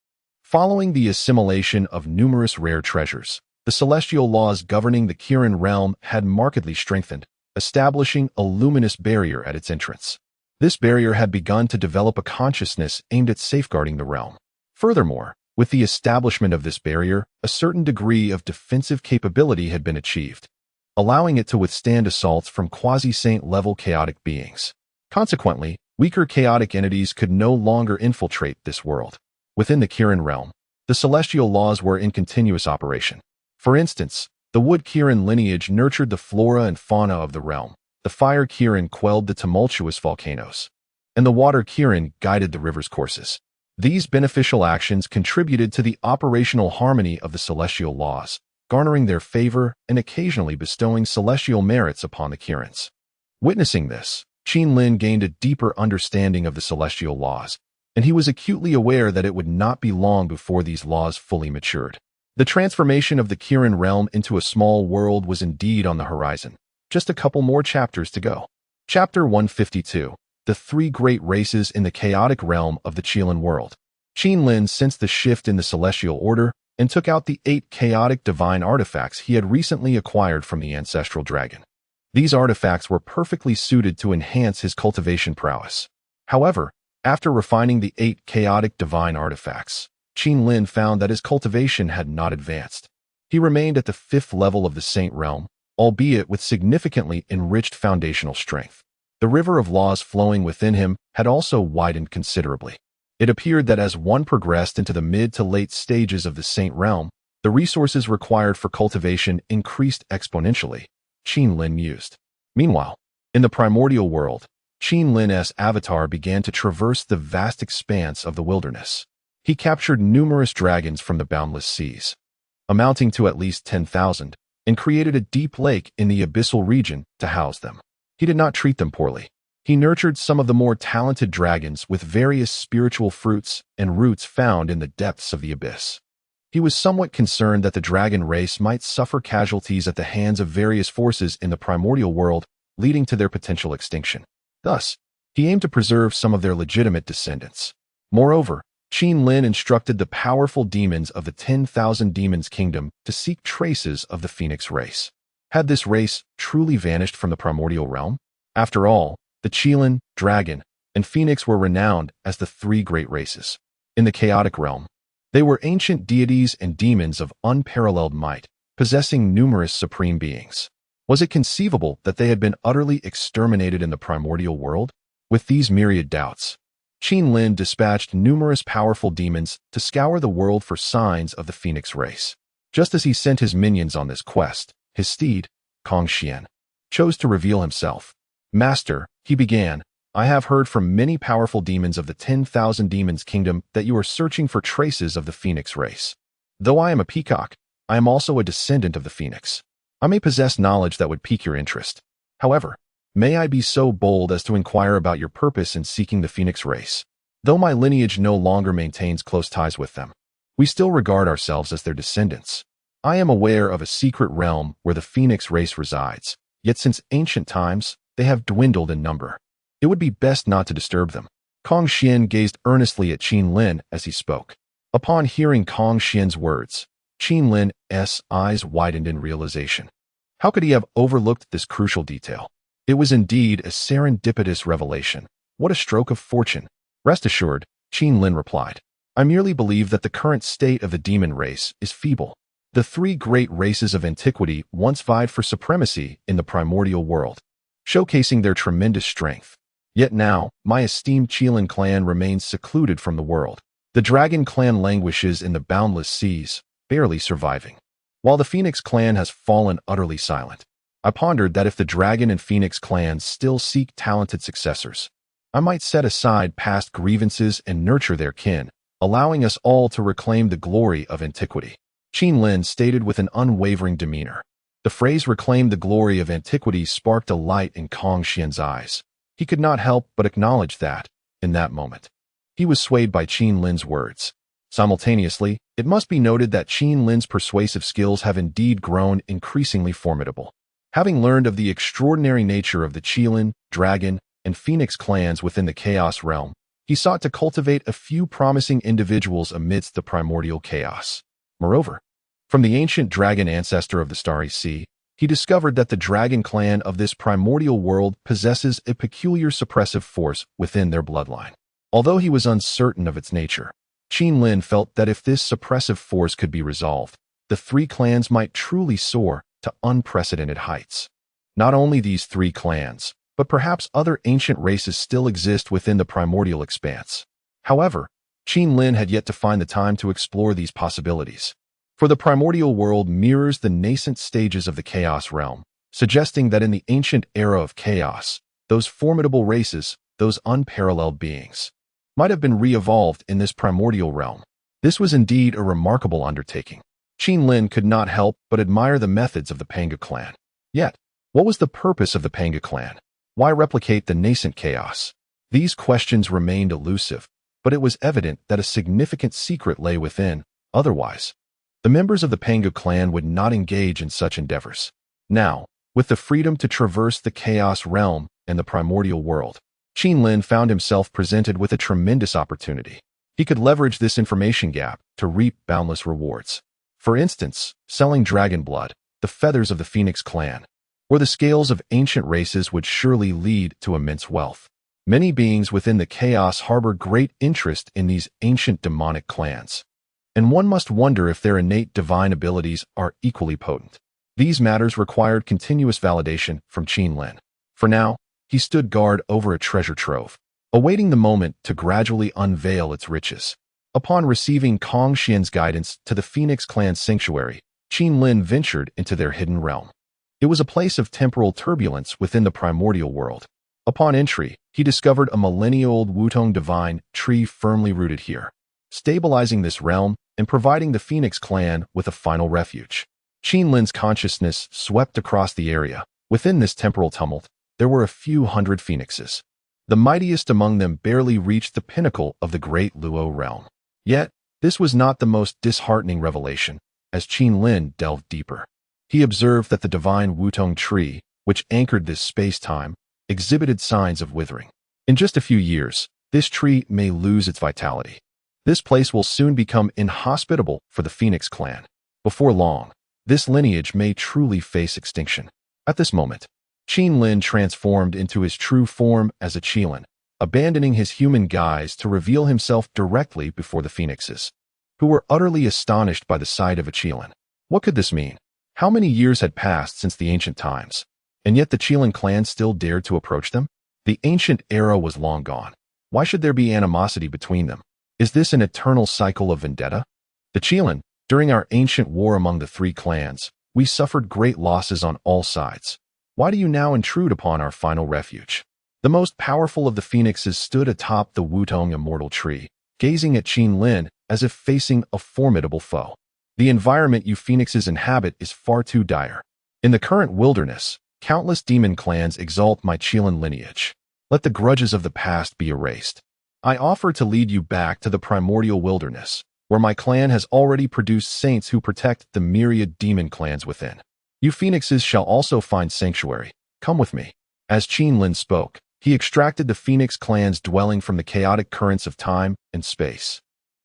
Following the assimilation of numerous rare treasures, the celestial laws governing the Kirin realm had markedly strengthened, establishing a luminous barrier at its entrance. This barrier had begun to develop a consciousness aimed at safeguarding the realm. Furthermore, with the establishment of this barrier, a certain degree of defensive capability had been achieved, allowing it to withstand assaults from quasi-saint-level chaotic beings. Consequently, weaker chaotic entities could no longer infiltrate this world. Within the Kirin realm, the celestial laws were in continuous operation. For instance, the wood Kirin lineage nurtured the flora and fauna of the realm, the fire Kirin quelled the tumultuous volcanoes, and the water Kirin guided the river's courses. These beneficial actions contributed to the operational harmony of the celestial laws, garnering their favor and occasionally bestowing celestial merits upon the Kirins. Witnessing this, Qin gained a deeper understanding of the celestial laws, and he was acutely aware that it would not be long before these laws fully matured. The transformation of the Kirin realm into a small world was indeed on the horizon. Just a couple more chapters to go. Chapter 152. The Three Great Races in the Chaotic Realm of the Qilin World. Qin sensed the shift in the celestial order and took out the 8 chaotic divine artifacts he had recently acquired from the ancestral dragon. These artifacts were perfectly suited to enhance his cultivation prowess. However, after refining the 8 chaotic divine artifacts, Qin found that his cultivation had not advanced. He remained at the 5th level of the Saint Realm, albeit with significantly enriched foundational strength. The river of laws flowing within him had also widened considerably. It appeared that as one progressed into the mid to late stages of the Saint Realm, the resources required for cultivation increased exponentially, Qin mused. Meanwhile, in the primordial world, Qin's avatar began to traverse the vast expanse of the wilderness. He captured numerous dragons from the boundless seas, amounting to at least 10,000, and created a deep lake in the abyssal region to house them. He did not treat them poorly. He nurtured some of the more talented dragons with various spiritual fruits and roots found in the depths of the abyss. He was somewhat concerned that the dragon race might suffer casualties at the hands of various forces in the primordial world, leading to their potential extinction. Thus, he aimed to preserve some of their legitimate descendants. Moreover, Qin instructed the powerful demons of the 10,000 Demons Kingdom to seek traces of the Phoenix race. Had this race truly vanished from the primordial realm? After all, the Qilin, Dragon, and Phoenix were renowned as the 3 great races. In the chaotic realm, they were ancient deities and demons of unparalleled might, possessing numerous supreme beings. Was it conceivable that they had been utterly exterminated in the primordial world? With these myriad doubts, Qin dispatched numerous powerful demons to scour the world for signs of the Phoenix race. Just as he sent his minions on this quest, his steed, Kongxian, chose to reveal himself. "Master," he began, "I have heard from many powerful demons of the 10,000 Demons Kingdom that you are searching for traces of the Phoenix race. Though I am a peacock, I am also a descendant of the Phoenix. I may possess knowledge that would pique your interest. However, may I be so bold as to inquire about your purpose in seeking the Phoenix race? Though my lineage no longer maintains close ties with them, we still regard ourselves as their descendants. I am aware of a secret realm where the Phoenix race resides, yet since ancient times, they have dwindled in number. It would be best not to disturb them. Kong Xian gazed earnestly at Qin Lin as he spoke. Upon hearing Kong Xian's words, Qin Lin's eyes widened in realization. How could he have overlooked this crucial detail? It was indeed a serendipitous revelation. What a stroke of fortune. Rest assured, Qin Lin replied. I merely believe that the current state of the demon race is feeble. The three great races of antiquity once vied for supremacy in the primordial world, showcasing their tremendous strength. Yet now, my esteemed Qilin clan remains secluded from the world. The Dragon clan languishes in the boundless seas, barely surviving, while the Phoenix clan has fallen utterly silent. I pondered that if the Dragon and Phoenix clans still seek talented successors, I might set aside past grievances and nurture their kin, allowing us all to reclaim the glory of antiquity. Qin Lin stated with an unwavering demeanor. The phrase reclaim the glory of antiquity sparked a light in Kong Xian's eyes. He could not help but acknowledge that, in that moment, he was swayed by Qin Lin's words. Simultaneously, it must be noted that Qin Lin's persuasive skills have indeed grown increasingly formidable. Having learned of the extraordinary nature of the Qilin, Dragon, and Phoenix clans within the Chaos realm, he sought to cultivate a few promising individuals amidst the primordial chaos. Moreover, from the ancient dragon ancestor of the Starry Sea, he discovered that the dragon clan of this primordial world possesses a peculiar suppressive force within their bloodline. Although he was uncertain of its nature, Qin Lin felt that if this suppressive force could be resolved, the three clans might truly soar to unprecedented heights. Not only these three clans, but perhaps other ancient races still exist within the primordial expanse. However, Qin Lin had yet to find the time to explore these possibilities. For the primordial world mirrors the nascent stages of the chaos realm, suggesting that in the ancient era of chaos, those formidable races, those unparalleled beings, might have been re-evolved in this primordial realm. This was indeed a remarkable undertaking. Qin Lin could not help but admire the methods of the Panga clan. Yet, what was the purpose of the Panga clan? Why replicate the nascent chaos? These questions remained elusive, but it was evident that a significant secret lay within. Otherwise, the members of the Panga clan would not engage in such endeavors. Now, with the freedom to traverse the chaos realm and the primordial world, Qin Lin found himself presented with a tremendous opportunity. He could leverage this information gap to reap boundless rewards. For instance, selling dragon blood, the feathers of the Phoenix clan, or the scales of ancient races would surely lead to immense wealth. Many beings within the chaos harbor great interest in these ancient demonic clans, and one must wonder if their innate divine abilities are equally potent. These matters required continuous validation from Qin Lin. For now, he stood guard over a treasure trove, awaiting the moment to gradually unveil its riches. Upon receiving Kong Xian's guidance to the Phoenix clan sanctuary, Qin Lin ventured into their hidden realm. It was a place of temporal turbulence within the primordial world. Upon entry, he discovered a millennia-old Wutong divine tree firmly rooted here, stabilizing this realm and providing the Phoenix clan with a final refuge. Qin Lin's consciousness swept across the area. Within this temporal tumult, there were a few hundred phoenixes. The mightiest among them barely reached the pinnacle of the great Luo realm. Yet, this was not the most disheartening revelation. As Qin Lin delved deeper, he observed that the divine Wutong tree, which anchored this space-time, exhibited signs of withering. In just a few years, this tree may lose its vitality. This place will soon become inhospitable for the Phoenix clan. Before long, this lineage may truly face extinction. At this moment, Qin Lin transformed into his true form as a Qilin, abandoning his human guise to reveal himself directly before the Phoenixes, who were utterly astonished by the sight of a Qilin. What could this mean? How many years had passed since the ancient times, and yet the Qilin clan still dared to approach them? The ancient era was long gone. Why should there be animosity between them? Is this an eternal cycle of vendetta? The Qilin, during our ancient war among the three clans, we suffered great losses on all sides. Why do you now intrude upon our final refuge? The most powerful of the Phoenixes stood atop the Wutong immortal tree, gazing at Qin Lin as if facing a formidable foe. The environment you Phoenixes inhabit is far too dire. In the current wilderness, countless demon clans exalt my Qilin lineage. Let the grudges of the past be erased. I offer to lead you back to the primordial wilderness, where my clan has already produced saints who protect the myriad demon clans within. You phoenixes shall also find sanctuary. Come with me." As Qin spoke, he extracted the phoenix clan's dwelling from the chaotic currents of time and space,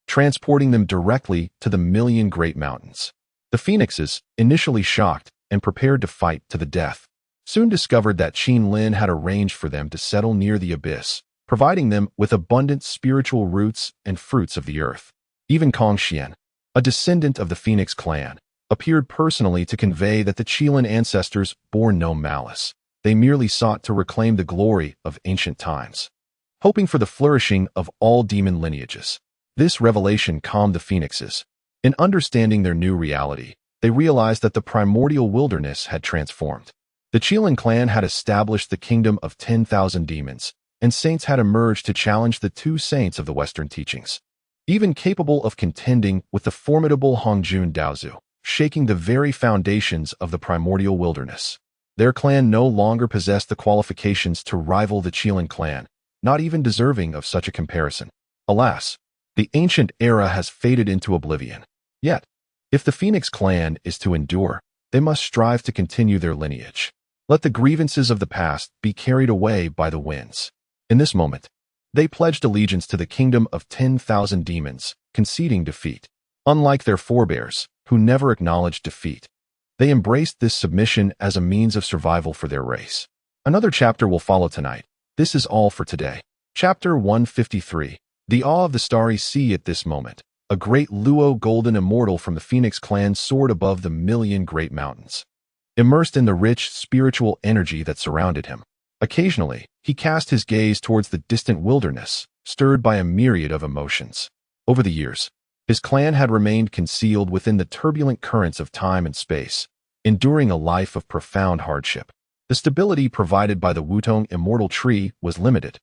transporting them directly to the million great mountains. The phoenixes, initially shocked and prepared to fight to the death, soon discovered that Qin had arranged for them to settle near the abyss, providing them with abundant spiritual roots and fruits of the earth. Even Kong Xian, a descendant of the Phoenix clan, appeared personally to convey that the Qilin ancestors bore no malice. They merely sought to reclaim the glory of ancient times, hoping for the flourishing of all demon lineages. This revelation calmed the phoenixes. In understanding their new reality, they realized that the primordial wilderness had transformed. The Qilin clan had established the kingdom of 10,000 demons, and saints had emerged to challenge the two saints of the Western teachings, even capable of contending with the formidable Hongjun Daozu, shaking the very foundations of the primordial wilderness. Their clan no longer possessed the qualifications to rival the Qilin clan, not even deserving of such a comparison. Alas, the ancient era has faded into oblivion. Yet, if the Phoenix clan is to endure, they must strive to continue their lineage. Let the grievances of the past be carried away by the winds. In this moment, they pledged allegiance to the kingdom of 10,000 demons, conceding defeat. Unlike their forebears, who never acknowledged defeat, they embraced this submission as a means of survival for their race. Another chapter will follow tonight. This is all for today. Chapter 153. The Awe of the Starry Sea. At this moment, a great Luo golden immortal from the Phoenix clan soared above the million great mountains, immersed in the rich spiritual energy that surrounded him. Occasionally, he cast his gaze towards the distant wilderness, stirred by a myriad of emotions. Over the years, his clan had remained concealed within the turbulent currents of time and space, enduring a life of profound hardship. The stability provided by the Wutong immortal tree was limited,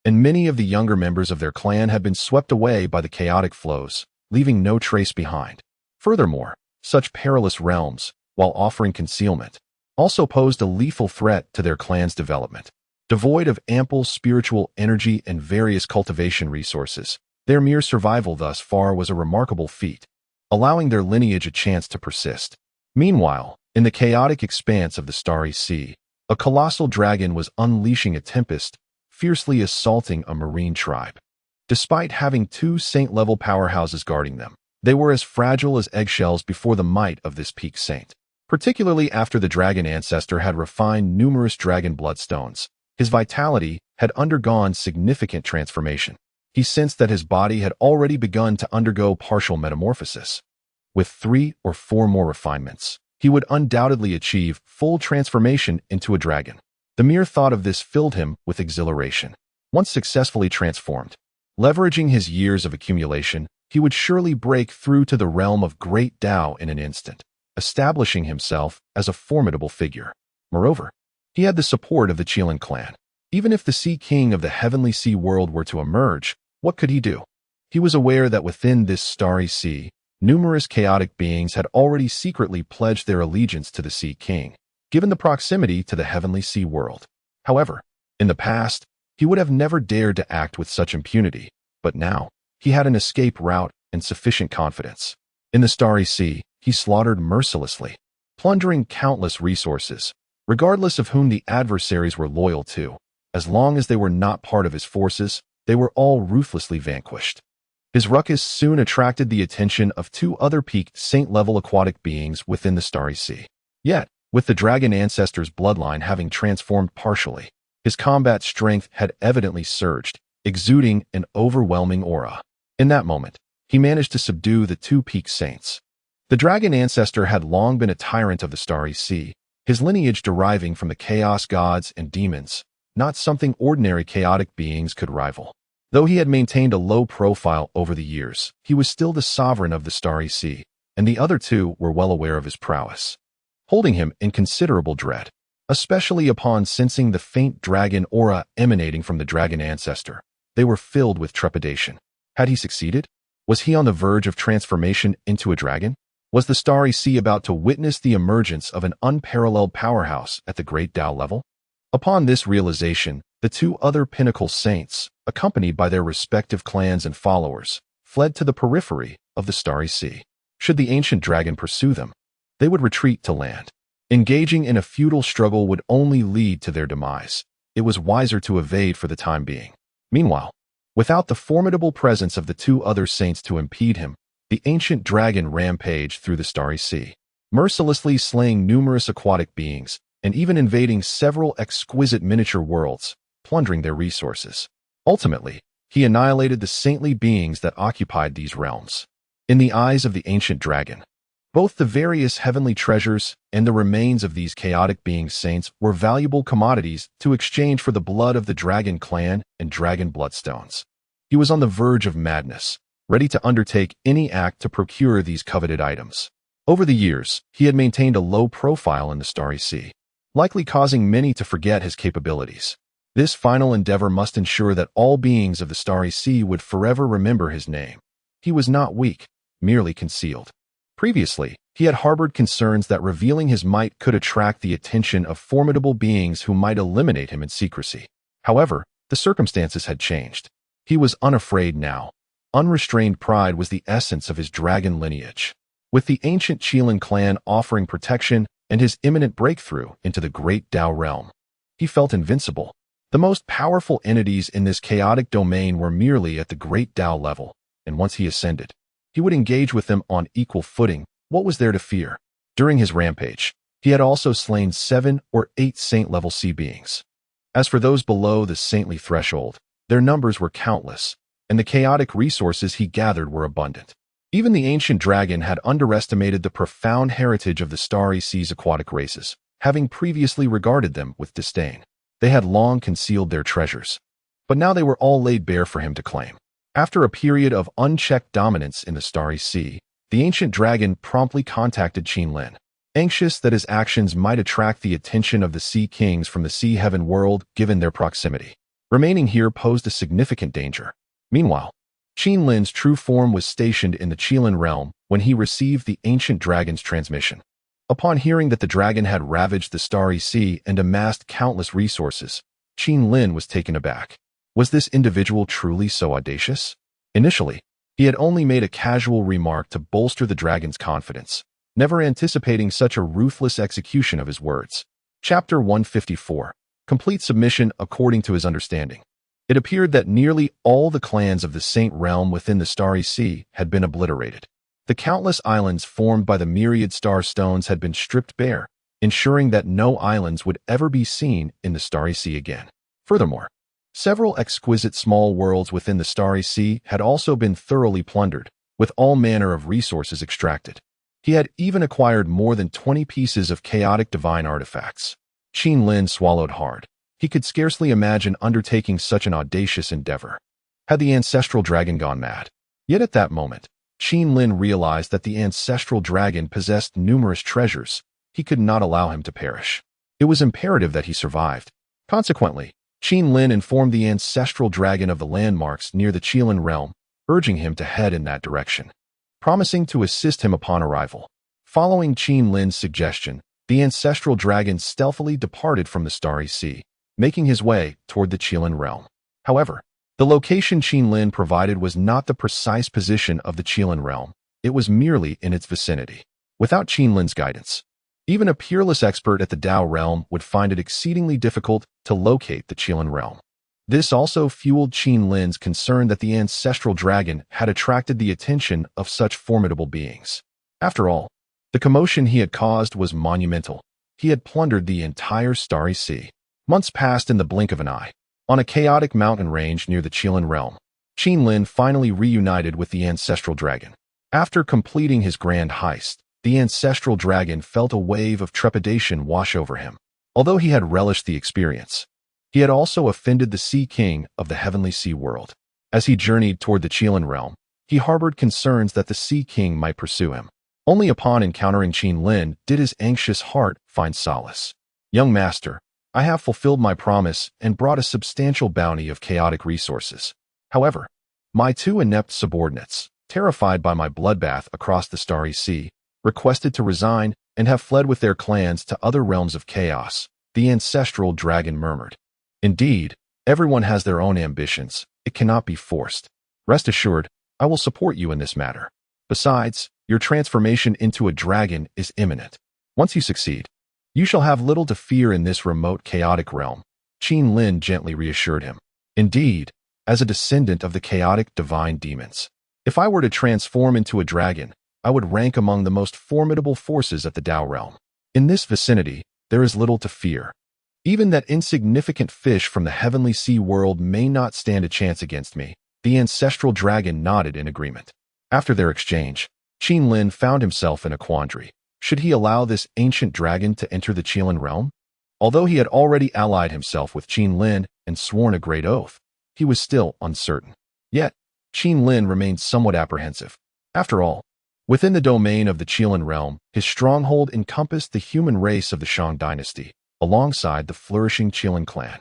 and many of the younger members of their clan had been swept away by the chaotic flows, leaving no trace behind. Furthermore, such perilous realms, while offering concealment, also posed a lethal threat to their clan's development. Devoid of ample spiritual energy and various cultivation resources, their mere survival thus far was a remarkable feat, allowing their lineage a chance to persist. Meanwhile, in the chaotic expanse of the Starry Sea, a colossal dragon was unleashing a tempest, fiercely assaulting a marine tribe. Despite having two saint-level powerhouses guarding them, they were as fragile as eggshells before the might of this peak saint. Particularly after the dragon ancestor had refined numerous dragon bloodstones, his vitality had undergone significant transformation. He sensed that his body had already begun to undergo partial metamorphosis. With 3 or 4 more refinements, he would undoubtedly achieve full transformation into a dragon. The mere thought of this filled him with exhilaration. Once successfully transformed, leveraging his years of accumulation, he would surely break through to the realm of great Tao in an instant, establishing himself as a formidable figure. Moreover, he had the support of the Qilin clan. Even if the Sea King of the Heavenly Sea world were to emerge, what could he do? He was aware that within this starry sea, numerous chaotic beings had already secretly pledged their allegiance to the Sea King, given the proximity to the Heavenly Sea world. However, in the past, he would have never dared to act with such impunity, but now, he had an escape route and sufficient confidence. In the Starry Sea, he slaughtered mercilessly, plundering countless resources, regardless of whom the adversaries were loyal to. As long as they were not part of his forces, they were all ruthlessly vanquished. His ruckus soon attracted the attention of 2 other peaked saint-level aquatic beings within the Starry Sea. Yet, with the dragon ancestor's bloodline having transformed partially, his combat strength had evidently surged, exuding an overwhelming aura. In that moment, he managed to subdue the 2 peaked saints. The dragon ancestor had long been a tyrant of the Starry Sea, his lineage deriving from the chaos gods and demons, not something ordinary chaotic beings could rival. Though he had maintained a low profile over the years, he was still the sovereign of the Starry Sea, and the other 2 were well aware of his prowess, holding him in considerable dread, especially upon sensing the faint dragon aura emanating from the dragon ancestor. They were filled with trepidation. Had he succeeded? Was he on the verge of transformation into a dragon? Was the Starry Sea about to witness the emergence of an unparalleled powerhouse at the great Tao level? Upon this realization, the 2 other pinnacle saints, accompanied by their respective clans and followers, fled to the periphery of the Starry Sea. Should the ancient dragon pursue them, they would retreat to land. Engaging in a futile struggle would only lead to their demise. It was wiser to evade for the time being. Meanwhile, without the formidable presence of the two other saints to impede him, the ancient dragon rampaged through the Starry Sea, mercilessly slaying numerous aquatic beings and even invading several exquisite miniature worlds, plundering their resources. Ultimately, he annihilated the saintly beings that occupied these realms. In the eyes of the ancient dragon, both the various heavenly treasures and the remains of these chaotic beings saints were valuable commodities to exchange for the blood of the dragon clan and dragon bloodstones. He was on the verge of madness, ready to undertake any act to procure these coveted items. Over the years, he had maintained a low profile in the Starry Sea, likely causing many to forget his capabilities. This final endeavor must ensure that all beings of the Starry Sea would forever remember his name. He was not weak, merely concealed. Previously, he had harbored concerns that revealing his might could attract the attention of formidable beings who might eliminate him in secrecy. However, the circumstances had changed. He was unafraid now. Unrestrained pride was the essence of his dragon lineage. With the ancient Qilin clan offering protection and his imminent breakthrough into the great Tao realm, he felt invincible. The most powerful entities in this chaotic domain were merely at the great Tao level, and once he ascended, he would engage with them on equal footing. What was there to fear? During his rampage, he had also slain 7 or 8 saint-level sea beings. As for those below the saintly threshold, their numbers were countless, and the chaotic resources he gathered were abundant. Even the ancient dragon had underestimated the profound heritage of the Starry Sea's aquatic races, having previously regarded them with disdain. They had long concealed their treasures, but now they were all laid bare for him to claim. After a period of unchecked dominance in the Starry Sea, the ancient dragon promptly contacted Qin, anxious that his actions might attract the attention of the Sea Kings from the Sea Heaven world given their proximity. Remaining here posed a significant danger. Meanwhile, Qin's true form was stationed in the Qilin realm when he received the ancient dragon's transmission. Upon hearing that the dragon had ravaged the Starry Sea and amassed countless resources, Qin was taken aback. Was this individual truly so audacious? Initially, he had only made a casual remark to bolster the dragon's confidence, never anticipating such a ruthless execution of his words. Chapter 154. Complete submission according to his understanding. It appeared that nearly all the clans of the Saint realm within the Starry Sea had been obliterated. The countless islands formed by the myriad star stones had been stripped bare, ensuring that no islands would ever be seen in the Starry Sea again. Furthermore, several exquisite small worlds within the Starry Sea had also been thoroughly plundered, with all manner of resources extracted. He had even acquired more than 20 pieces of chaotic divine artifacts. Qin swallowed hard. He could scarcely imagine undertaking such an audacious endeavor. Had the ancestral dragon gone mad? Yet at that moment, Qin realized that the ancestral dragon possessed numerous treasures. He could not allow him to perish. It was imperative that he survived. Consequently, Qin informed the ancestral dragon of the landmarks near the Qilin realm, urging him to head in that direction, promising to assist him upon arrival. Following Qin's suggestion, the ancestral dragon stealthily departed from the Starry Sea, making his way toward the Qilin realm. However, the location Qin provided was not the precise position of the Qilin realm. It was merely in its vicinity. Without Qin's guidance, even a peerless expert at the Tao realm would find it exceedingly difficult to locate the Qilin realm. This also fueled Qin's concern that the ancestral dragon had attracted the attention of such formidable beings. After all, the commotion he had caused was monumental. He had plundered the entire Starry Sea. Months passed in the blink of an eye. On a chaotic mountain range near the Qilin realm, Qin finally reunited with the ancestral dragon. After completing his grand heist, the ancestral dragon felt a wave of trepidation wash over him. Although he had relished the experience, he had also offended the Sea King of the heavenly sea world. As he journeyed toward the Qilin realm, he harbored concerns that the Sea King might pursue him. Only upon encountering Qin did his anxious heart find solace. "Young master, I have fulfilled my promise and brought a substantial bounty of chaotic resources. However, my 2 inept subordinates, terrified by my bloodbath across the Starry Sea, requested to resign and have fled with their clans to other realms of chaos," the ancestral dragon murmured. "Indeed, everyone has their own ambitions. It cannot be forced. Rest assured, I will support you in this matter. Besides, your transformation into a dragon is imminent. Once you succeed, you shall have little to fear in this remote, chaotic realm, Qin Lin gently reassured him. Indeed, as a descendant of the chaotic divine demons, if I were to transform into a dragon, I would rank among the most formidable forces of the Tao realm. In this vicinity, there is little to fear. Even that insignificant fish from the heavenly sea world may not stand a chance against me. The ancestral dragon nodded in agreement. After their exchange, Qin Lin found himself in a quandary. Should he allow this ancient dragon to enter the Qilin realm? Although he had already allied himself with Qin Lin and sworn a great oath, he was still uncertain. Yet, Qin Lin remained somewhat apprehensive. After all, within the domain of the Qilin realm, his stronghold encompassed the human race of the Shang dynasty, alongside the flourishing Qilin clan.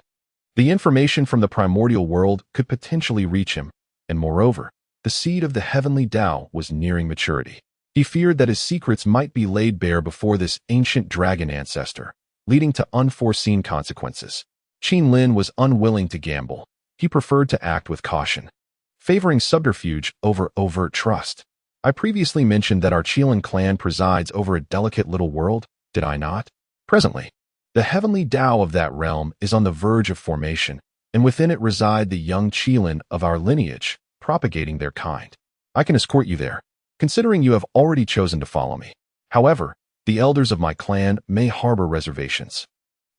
The information from the primordial world could potentially reach him, and moreover, the seed of the heavenly Tao was nearing maturity. He feared that his secrets might be laid bare before this ancient dragon ancestor, leading to unforeseen consequences. Qin Lin was unwilling to gamble. He preferred to act with caution, favoring subterfuge over overt trust. I previously mentioned that our Qilin clan presides over a delicate little world, did I not? Presently, the heavenly Tao of that realm is on the verge of formation, and within it reside the young Qilin of our lineage, propagating their kind. I can escort you there, considering you have already chosen to follow me. However, the elders of my clan may harbor reservations.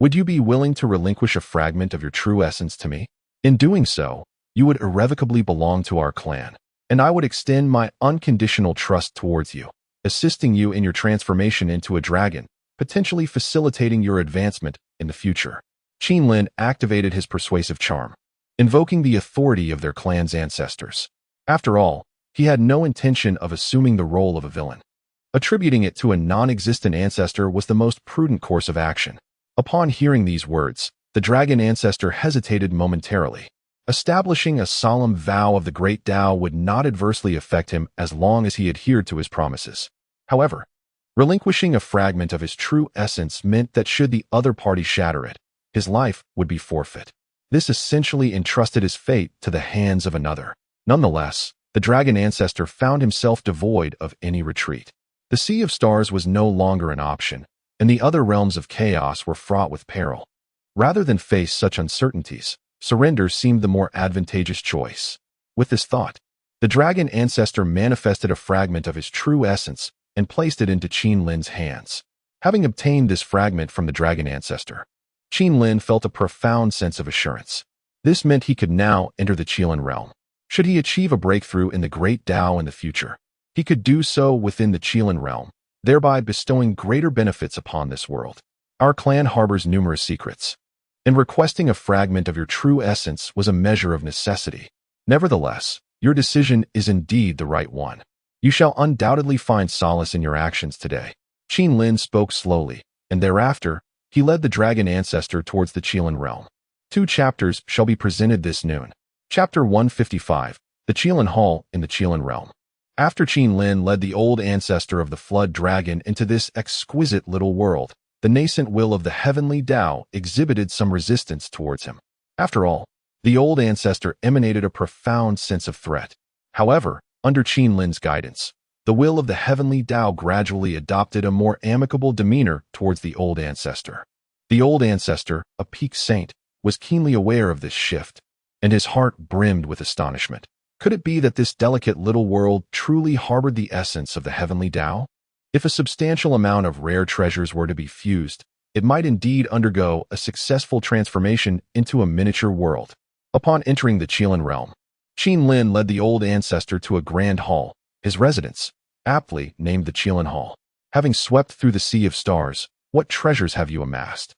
Would you be willing to relinquish a fragment of your true essence to me? In doing so, you would irrevocably belong to our clan, and I would extend my unconditional trust towards you, assisting you in your transformation into a dragon, potentially facilitating your advancement in the future. Qin Lin activated his persuasive charm, invoking the authority of their clan's ancestors. After all, he had no intention of assuming the role of a villain. Attributing it to a non-existent ancestor was the most prudent course of action. Upon hearing these words, the dragon ancestor hesitated momentarily. Establishing a solemn vow of the great Tao would not adversely affect him as long as he adhered to his promises. However, relinquishing a fragment of his true essence meant that should the other party shatter it, his life would be forfeit. This essentially entrusted his fate to the hands of another. Nonetheless, the dragon ancestor found himself devoid of any retreat. The Sea of Stars was no longer an option, and the other realms of chaos were fraught with peril. Rather than face such uncertainties, surrender seemed the more advantageous choice. With this thought, the dragon ancestor manifested a fragment of his true essence and placed it into Qin Lin's hands. Having obtained this fragment from the dragon ancestor, Qin Lin felt a profound sense of assurance. This meant he could now enter the Qilin realm. Should he achieve a breakthrough in the great Tao in the future, he could do so within the Qilin realm, thereby bestowing greater benefits upon this world. Our clan harbors numerous secrets, and requesting a fragment of your true essence was a measure of necessity. Nevertheless, your decision is indeed the right one. You shall undoubtedly find solace in your actions today. Qin Lin spoke slowly, and thereafter, he led the dragon ancestor towards the Qilin realm. 2 chapters shall be presented this noon. Chapter 155, The Qilin Hall in the Qilin realm. After Qin Lin led the old ancestor of the flood dragon into this exquisite little world, the nascent will of the heavenly Tao exhibited some resistance towards him. After all, the old ancestor emanated a profound sense of threat. However, under Qin Lin's guidance, the will of the heavenly Tao gradually adopted a more amicable demeanor towards the old ancestor. The old ancestor, a peak saint, was keenly aware of this shift, and his heart brimmed with astonishment. Could it be that this delicate little world truly harbored the essence of the heavenly Tao? If a substantial amount of rare treasures were to be fused, it might indeed undergo a successful transformation into a miniature world. Upon entering the Qilin realm, Qin Lin led the old ancestor to a grand hall, his residence, aptly named the Qilin Hall. Having swept through the Sea of Stars, what treasures have you amassed?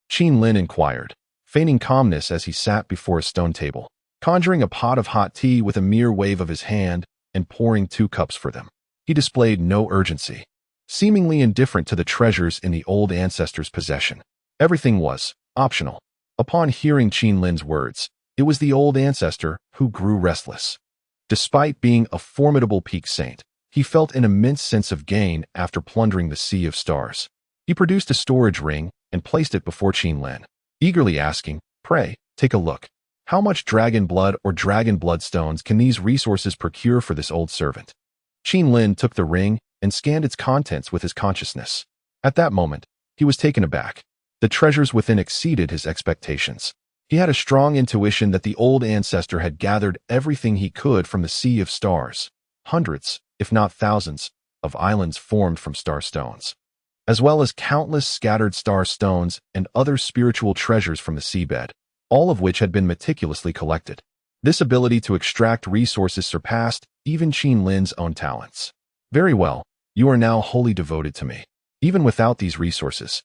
Qin Lin inquired, feigning calmness as he sat before a stone table, conjuring a pot of hot tea with a mere wave of his hand and pouring 2 cups for them. He displayed no urgency, seemingly indifferent to the treasures in the old ancestor's possession. Everything was optional. Upon hearing Qin Lin's words, it was the old ancestor who grew restless. Despite being a formidable peak saint, he felt an immense sense of gain after plundering the Sea of Stars. He produced a storage ring and placed it before Qin Lin, eagerly asking, "Pray, take a look. How much dragon blood or dragon bloodstones can these resources procure for this old servant? Qin Lin took the ring and scanned its contents with his consciousness. At that moment, he was taken aback. The treasures within exceeded his expectations. He had a strong intuition that the old ancestor had gathered everything he could from the sea of stars, hundreds, if not thousands, of islands formed from star stones, as well as countless scattered star stones and other spiritual treasures from the seabed, all of which had been meticulously collected. This ability to extract resources surpassed even Qin Lin's own talents. Very well, you are now wholly devoted to me. Even without these resources,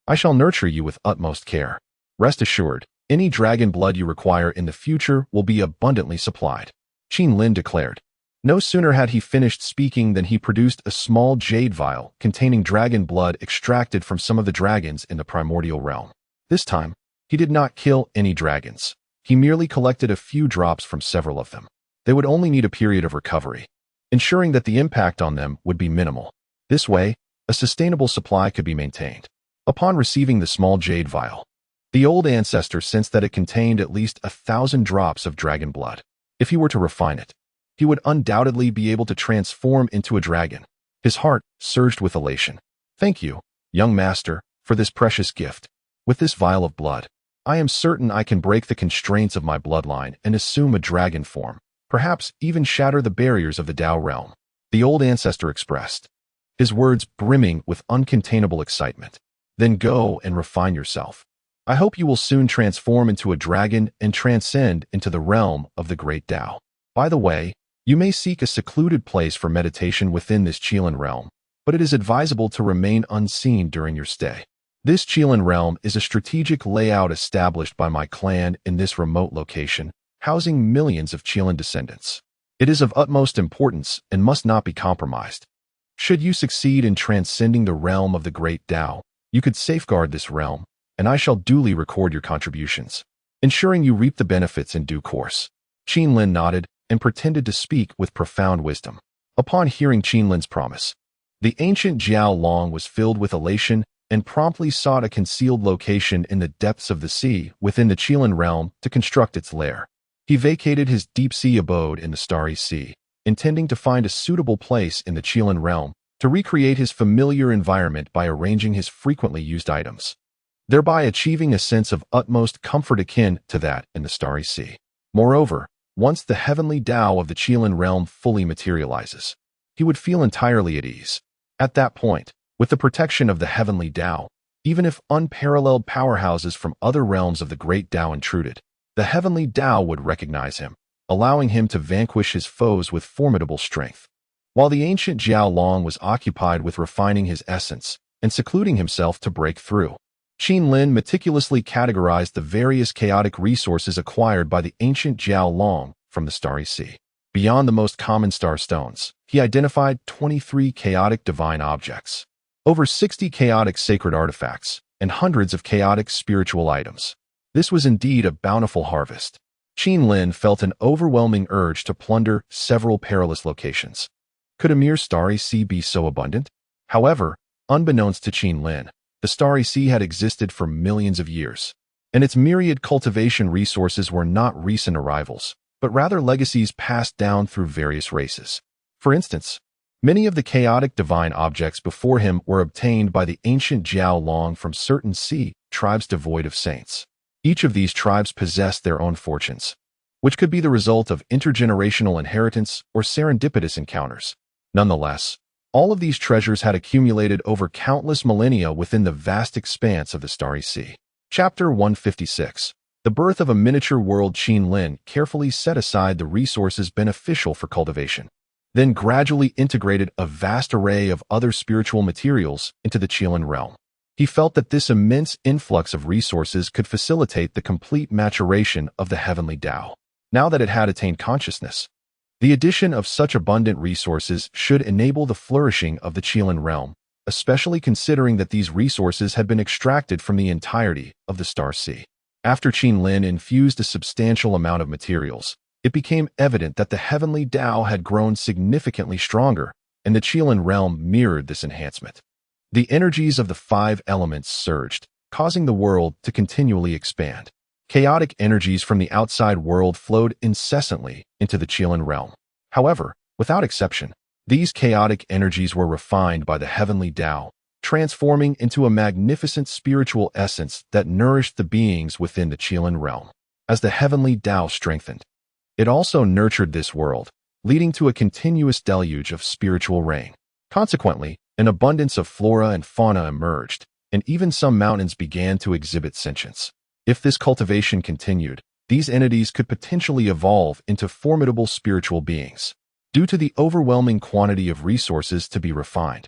I shall nurture you with utmost care. Rest assured, any dragon blood you require in the future will be abundantly supplied, Qin Lin declared. No sooner had he finished speaking than he produced a small jade vial containing dragon blood extracted from some of the dragons in the primordial realm. This time, he did not kill any dragons. He merely collected a few drops from several of them. They would only need a period of recovery, ensuring that the impact on them would be minimal. This way, a sustainable supply could be maintained. Upon receiving the small jade vial, the old ancestor sensed that it contained at least 1,000 drops of dragon blood. If he were to refine it, he would undoubtedly be able to transform into a dragon. His heart surged with elation. Thank you, young master, for this precious gift. With this vial of blood, I am certain I can break the constraints of my bloodline and assume a dragon form, perhaps even shatter the barriers of the Tao realm, the old ancestor expressed, his words brimming with uncontainable excitement. Then go and refine yourself. I hope you will soon transform into a dragon and transcend into the realm of the great Tao. By the way, you may seek a secluded place for meditation within this Qilin realm, but it is advisable to remain unseen during your stay. This Qilin realm is a strategic layout established by my clan in this remote location, housing millions of Qilin descendants. It is of utmost importance and must not be compromised. Should you succeed in transcending the realm of the great Tao, you could safeguard this realm, and I shall duly record your contributions, ensuring you reap the benefits in due course. Qin Lin nodded and pretended to speak with profound wisdom. Upon hearing Qin Lin's promise, the ancient Jiao Long was filled with elation and promptly sought a concealed location in the depths of the sea within the Qilin realm to construct its lair. He vacated his deep-sea abode in the Starry Sea, intending to find a suitable place in the Qilin realm to recreate his familiar environment by arranging his frequently used items, thereby achieving a sense of utmost comfort akin to that in the Starry Sea. Moreover, once the heavenly Tao of the Qilin realm fully materializes, he would feel entirely at ease. At that point, with the protection of the heavenly Tao, even if unparalleled powerhouses from other realms of the great Tao intruded, the heavenly Tao would recognize him, allowing him to vanquish his foes with formidable strength. While the ancient Jiao Long was occupied with refining his essence and secluding himself to break through, Qin Lin meticulously categorized the various chaotic resources acquired by the ancient Jiao Long from the Starry Sea. Beyond the most common star stones, he identified 23 chaotic divine objects, over 60 chaotic sacred artifacts, and hundreds of chaotic spiritual items. This was indeed a bountiful harvest. Qin Lin felt an overwhelming urge to plunder several perilous locations. Could a mere Starry Sea be so abundant? However, unbeknownst to Qin Lin, the Starry Sea had existed for millions of years, and its myriad cultivation resources were not recent arrivals, but rather legacies passed down through various races. For instance, many of the chaotic divine objects before him were obtained by the ancient Jiao Long from certain sea tribes devoid of saints. Each of these tribes possessed their own fortunes, which could be the result of intergenerational inheritance or serendipitous encounters. Nonetheless, all of these treasures had accumulated over countless millennia within the vast expanse of the Starry Sea. Chapter 156. The birth of a miniature world. Qin Lin carefully set aside the resources beneficial for cultivation, then gradually integrated a vast array of other spiritual materials into the Qilin realm. He felt that this immense influx of resources could facilitate the complete maturation of the heavenly Tao. Now that it had attained consciousness, the addition of such abundant resources should enable the flourishing of the Qilin realm, especially considering that these resources had been extracted from the entirety of the Star Sea. After Qin Lin infused a substantial amount of materials, it became evident that the heavenly Tao had grown significantly stronger, and the Qilin realm mirrored this enhancement. The energies of the 5 elements surged, causing the world to continually expand. Chaotic energies from the outside world flowed incessantly into the Qilin realm. However, without exception, these chaotic energies were refined by the heavenly Tao, transforming into a magnificent spiritual essence that nourished the beings within the Qilin realm. As the heavenly Tao strengthened, it also nurtured this world, leading to a continuous deluge of spiritual rain. Consequently, an abundance of flora and fauna emerged, and even some mountains began to exhibit sentience. If this cultivation continued, these entities could potentially evolve into formidable spiritual beings. Due to the overwhelming quantity of resources to be refined,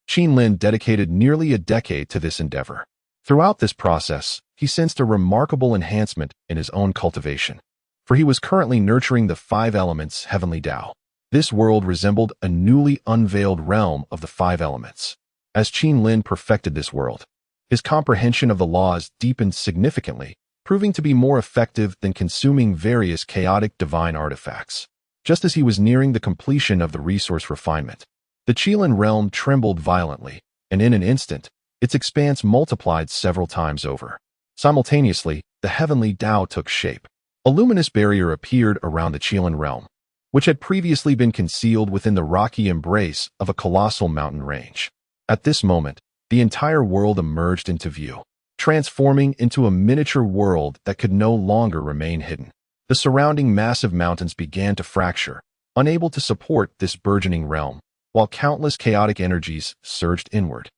Qin dedicated nearly a decade to this endeavor. Throughout this process, he sensed a remarkable enhancement in his own cultivation, for he was currently nurturing the 5 elements heavenly Tao. This world resembled a newly unveiled realm of the 5 elements. As Qin perfected this world, his comprehension of the laws deepened significantly, proving to be more effective than consuming various chaotic divine artifacts. Just as he was nearing the completion of the resource refinement, the Qilin realm trembled violently, and in an instant, its expanse multiplied several times over. Simultaneously, the heavenly Tao took shape. A luminous barrier appeared around the Qilin realm, which had previously been concealed within the rocky embrace of a colossal mountain range. At this moment, the entire world emerged into view, transforming into a miniature world that could no longer remain hidden. The surrounding massive mountains began to fracture, unable to support this burgeoning realm, while countless chaotic energies surged inward.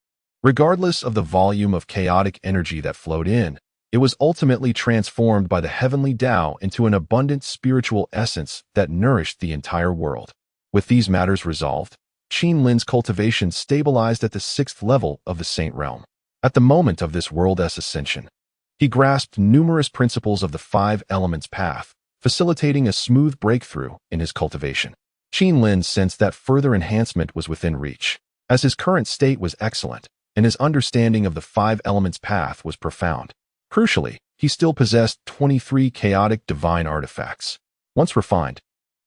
Regardless of the volume of chaotic energy that flowed in, it was ultimately transformed by the heavenly Tao into an abundant spiritual essence that nourished the entire world. With these matters resolved, Qinlin's cultivation stabilized at the 6th level of the Saint Realm. At the moment of this world's ascension, he grasped numerous principles of the 5 elements path, facilitating a smooth breakthrough in his cultivation. Qinlin sensed that further enhancement was within reach, as his current state was excellent, and his understanding of the 5 elements path was profound. Crucially, he still possessed 23 chaotic divine artifacts. Once refined,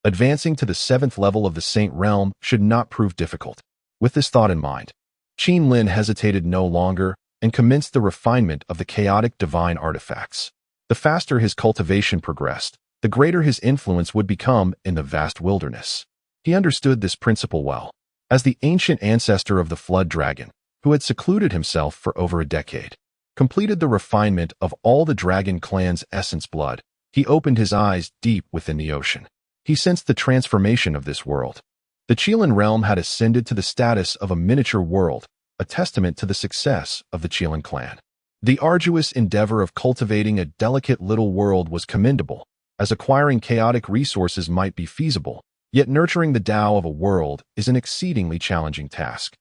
advancing to the 7th level of the Saint Realm should not prove difficult. With this thought in mind, Qinlin hesitated no longer and commenced the refinement of the chaotic divine artifacts. The faster his cultivation progressed, the greater his influence would become in the vast wilderness. He understood this principle well. As the ancient ancestor of the flood dragon, who had secluded himself for over a decade, completed the refinement of all the dragon clan's essence blood, he opened his eyes deep within the ocean. He sensed the transformation of this world. The Qilin realm had ascended to the status of a miniature world, a testament to the success of the Qilin clan. The arduous endeavor of cultivating a delicate little world was commendable, as acquiring chaotic resources might be feasible, yet nurturing the Tao of a world is an exceedingly challenging task.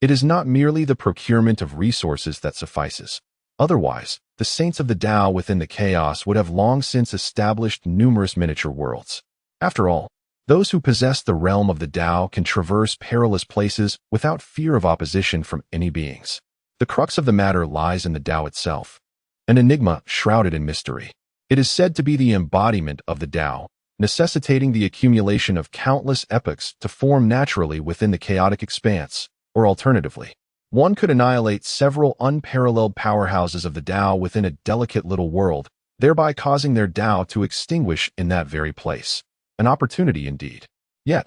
It is not merely the procurement of resources that suffices. Otherwise, the saints of the Tao within the chaos would have long since established numerous miniature worlds. After all, those who possess the realm of the Tao can traverse perilous places without fear of opposition from any beings. The crux of the matter lies in the Tao itself, an enigma shrouded in mystery. It is said to be the embodiment of the Tao, necessitating the accumulation of countless epochs to form naturally within the chaotic expanse, or alternatively, one could annihilate several unparalleled powerhouses of the Tao within a delicate little world, thereby causing their Tao to extinguish in that very place. An opportunity indeed. Yet,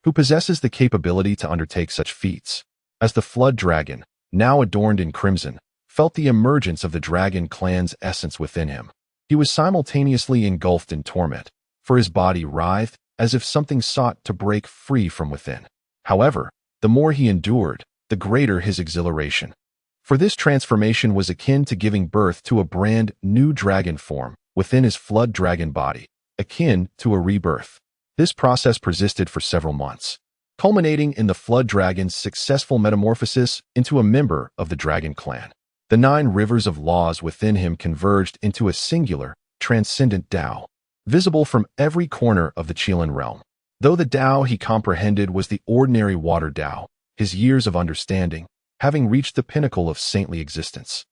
who possesses the capability to undertake such feats? As the flood dragon, now adorned in crimson, felt the emergence of the dragon clan's essence within him, he was simultaneously engulfed in torment, for his body writhed as if something sought to break free from within. However, the more he endured, the greater his exhilaration. For this transformation was akin to giving birth to a brand new dragon form within his flood dragon body, akin to a rebirth. This process persisted for several months, culminating in the flood dragon's successful metamorphosis into a member of the dragon clan. The 9 rivers of laws within him converged into a singular, transcendent Tao, visible from every corner of the Qilin realm. Though the Tao he comprehended was the ordinary water Tao, his years of understanding, having reached the pinnacle of saintly existence,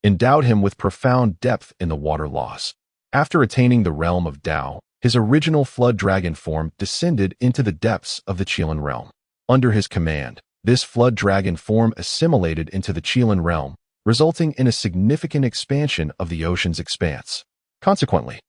endowed him with profound depth in the water laws. After attaining the realm of Tao, his original flood dragon form descended into the depths of the Qilin realm. Under his command, this flood dragon form assimilated into the Qilin realm, resulting in a significant expansion of the ocean's expanse. Consequently,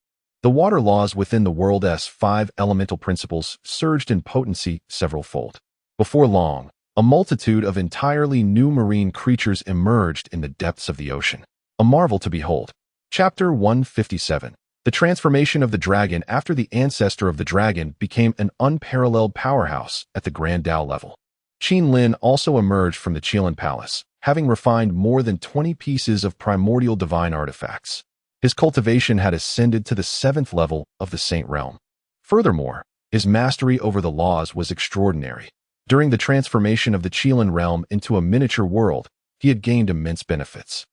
the water laws within the world's 5 elemental principles surged in potency several-fold. Before long, a multitude of entirely new marine creatures emerged in the depths of the ocean. A marvel to behold. Chapter 157. The transformation of the dragon. After the ancestor of the dragon became an unparalleled powerhouse at the Grand Tao level, Qin Lin also emerged from the Qilin Palace, having refined more than 20 pieces of primordial divine artifacts. His cultivation had ascended to the 7th level of the Saint Realm. Furthermore, his mastery over the laws was extraordinary. During the transformation of the Qilin realm into a miniature world, he had gained immense benefits.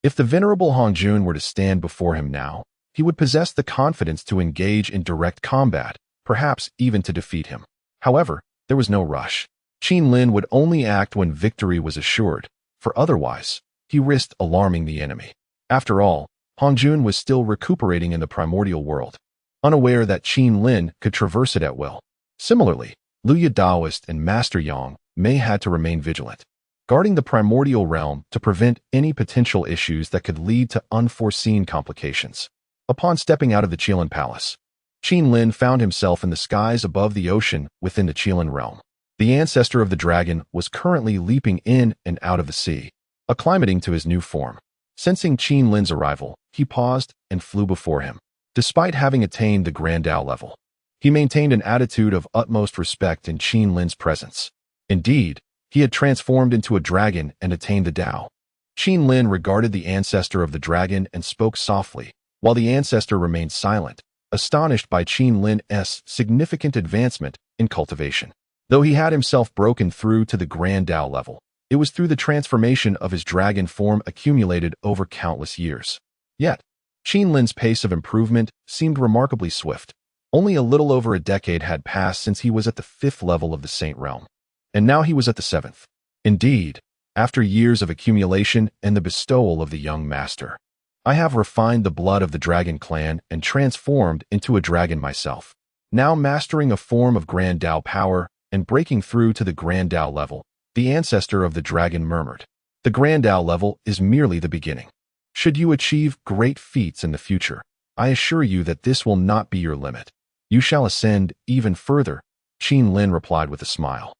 If the venerable Hongjun were to stand before him now, he would possess the confidence to engage in direct combat, perhaps even to defeat him. However, there was no rush. Qin Lin would only act when victory was assured, for otherwise, he risked alarming the enemy. After all, Hongjun was still recuperating in the primordial world, unaware that Qin Lin could traverse it at will. Similarly, Luya Daoist and Master Yang Mei had to remain vigilant, guarding the primordial realm to prevent any potential issues that could lead to unforeseen complications. Upon stepping out of the Qilin Palace, Qin Lin found himself in the skies above the ocean within the Qilin realm. The ancestor of the dragon was currently leaping in and out of the sea, acclimating to his new form. Sensing Qin Lin's arrival, he paused and flew before him. Despite having attained the Grand Tao level, he maintained an attitude of utmost respect in Qin Lin's presence. Indeed, he had transformed into a dragon and attained the Tao. Qin Lin regarded the ancestor of the dragon and spoke softly, while the ancestor remained silent, astonished by Qin Lin's significant advancement in cultivation. Though he had himself broken through to the Grand Tao level, it was through the transformation of his dragon form accumulated over countless years. Yet, Qin Lin's pace of improvement seemed remarkably swift. Only a little over a decade had passed since he was at the 5th level of the Saint Realm, and now he was at the 7th. Indeed, after years of accumulation and the bestowal of the young master, I have refined the blood of the dragon clan and transformed into a dragon myself. Now mastering a form of Grand Tao power and breaking through to the Grand Tao level, the ancestor of the dragon murmured, "The Grand Tao level is merely the beginning. Should you achieve great feats in the future, I assure you that this will not be your limit. You shall ascend even further," Qin Lin replied with a smile,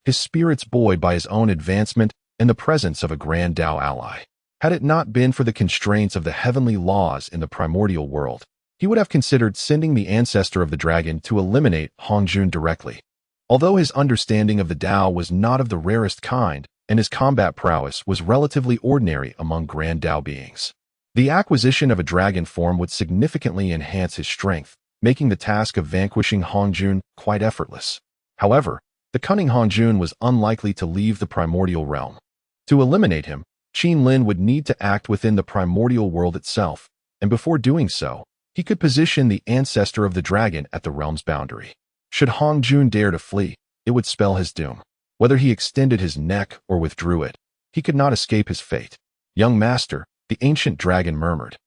his spirits buoyed by his own advancement and the presence of a Grand Tao ally. Had it not been for the constraints of the heavenly laws in the primordial world, he would have considered sending the ancestor of the dragon to eliminate Hongjun directly. Although his understanding of the Tao was not of the rarest kind, and his combat prowess was relatively ordinary among Grand Tao beings, the acquisition of a dragon form would significantly enhance his strength, making the task of vanquishing Hongjun quite effortless. However, the cunning Hongjun was unlikely to leave the primordial realm. To eliminate him, Qin Lin would need to act within the primordial world itself, and before doing so, he could position the ancestor of the dragon at the realm's boundary. Should Hongjun dare to flee, it would spell his doom. Whether he extended his neck or withdrew it, he could not escape his fate. "Young master," the ancient dragon murmured,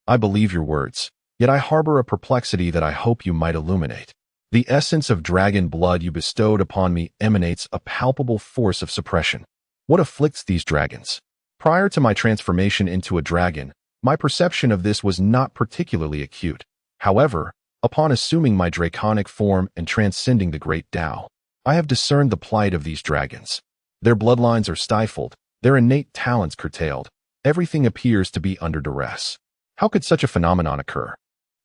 "I believe your words, yet I harbor a perplexity that I hope you might illuminate. The essence of dragon blood you bestowed upon me emanates a palpable force of suppression. What afflicts these dragons? Prior to my transformation into a dragon, my perception of this was not particularly acute. However, upon assuming my draconic form and transcending the great Tao, I have discerned the plight of these dragons. Their bloodlines are stifled, their innate talents curtailed. Everything appears to be under duress. How could such a phenomenon occur?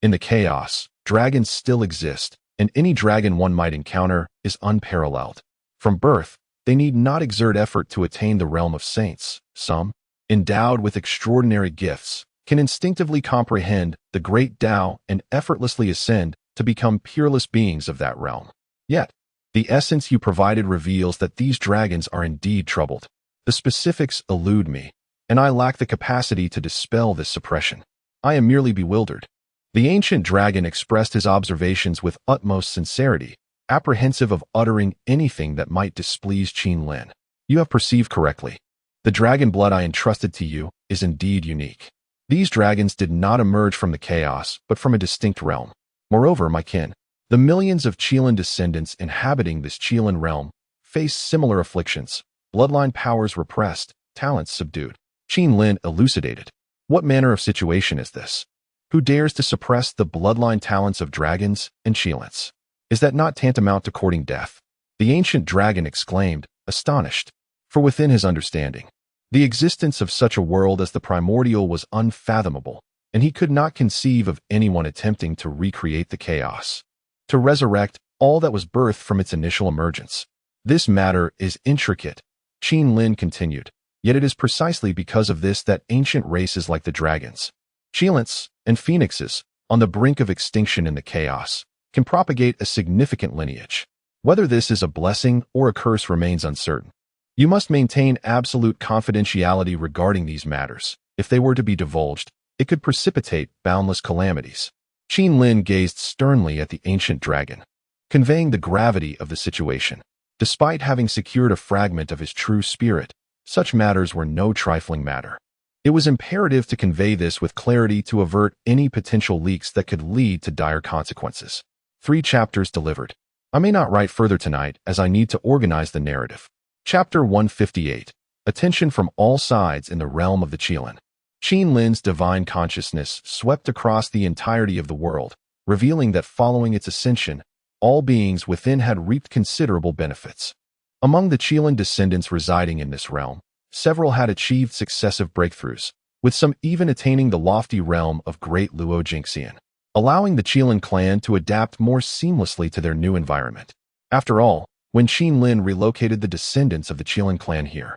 In the chaos, dragons still exist, and any dragon one might encounter is unparalleled. From birth, they need not exert effort to attain the realm of saints. Some, endowed with extraordinary gifts, can instinctively comprehend the great Tao and effortlessly ascend to become peerless beings of that realm. Yet, the essence you provided reveals that these dragons are indeed troubled. The specifics elude me, and I lack the capacity to dispel this suppression. I am merely bewildered." The ancient dragon expressed his observations with utmost sincerity, apprehensive of uttering anything that might displease Qin Lin. "You have perceived correctly. The dragon blood I entrusted to you is indeed unique. These dragons did not emerge from the chaos, but from a distinct realm. Moreover, my kin, the millions of Qilin descendants inhabiting this Qilin realm face similar afflictions, bloodline powers repressed, talents subdued." Qin Lin elucidated. "What manner of situation is this?" Who dares to suppress the bloodline talents of dragons and Qilins? Is that not tantamount to courting death? The ancient dragon exclaimed, astonished, for within his understanding, the existence of such a world as the primordial was unfathomable, and he could not conceive of anyone attempting to recreate the chaos, to resurrect all that was birthed from its initial emergence. This matter is intricate, Qin Lin continued, yet it is precisely because of this that ancient races like the dragons, Qilins, and phoenixes, on the brink of extinction in the chaos, can propagate a significant lineage. Whether this is a blessing or a curse remains uncertain. You must maintain absolute confidentiality regarding these matters. If they were to be divulged, it could precipitate boundless calamities. Qin Lin gazed sternly at the ancient dragon, conveying the gravity of the situation. Despite having secured a fragment of his true spirit, such matters were no trifling matter. It was imperative to convey this with clarity to avert any potential leaks that could lead to dire consequences. 3 chapters delivered. I may not write further tonight as I need to organize the narrative. Chapter 158. Attention from all sides in the realm of the Qilin. Qin Lin's divine consciousness swept across the entirety of the world, revealing that following its ascension, all beings within had reaped considerable benefits. Among the Qilin descendants residing in this realm, several had achieved successive breakthroughs, with some even attaining the lofty realm of Great Luo Jingxian, allowing the Qilin clan to adapt more seamlessly to their new environment. After all, when Qin Lin relocated the descendants of the Qilin clan here,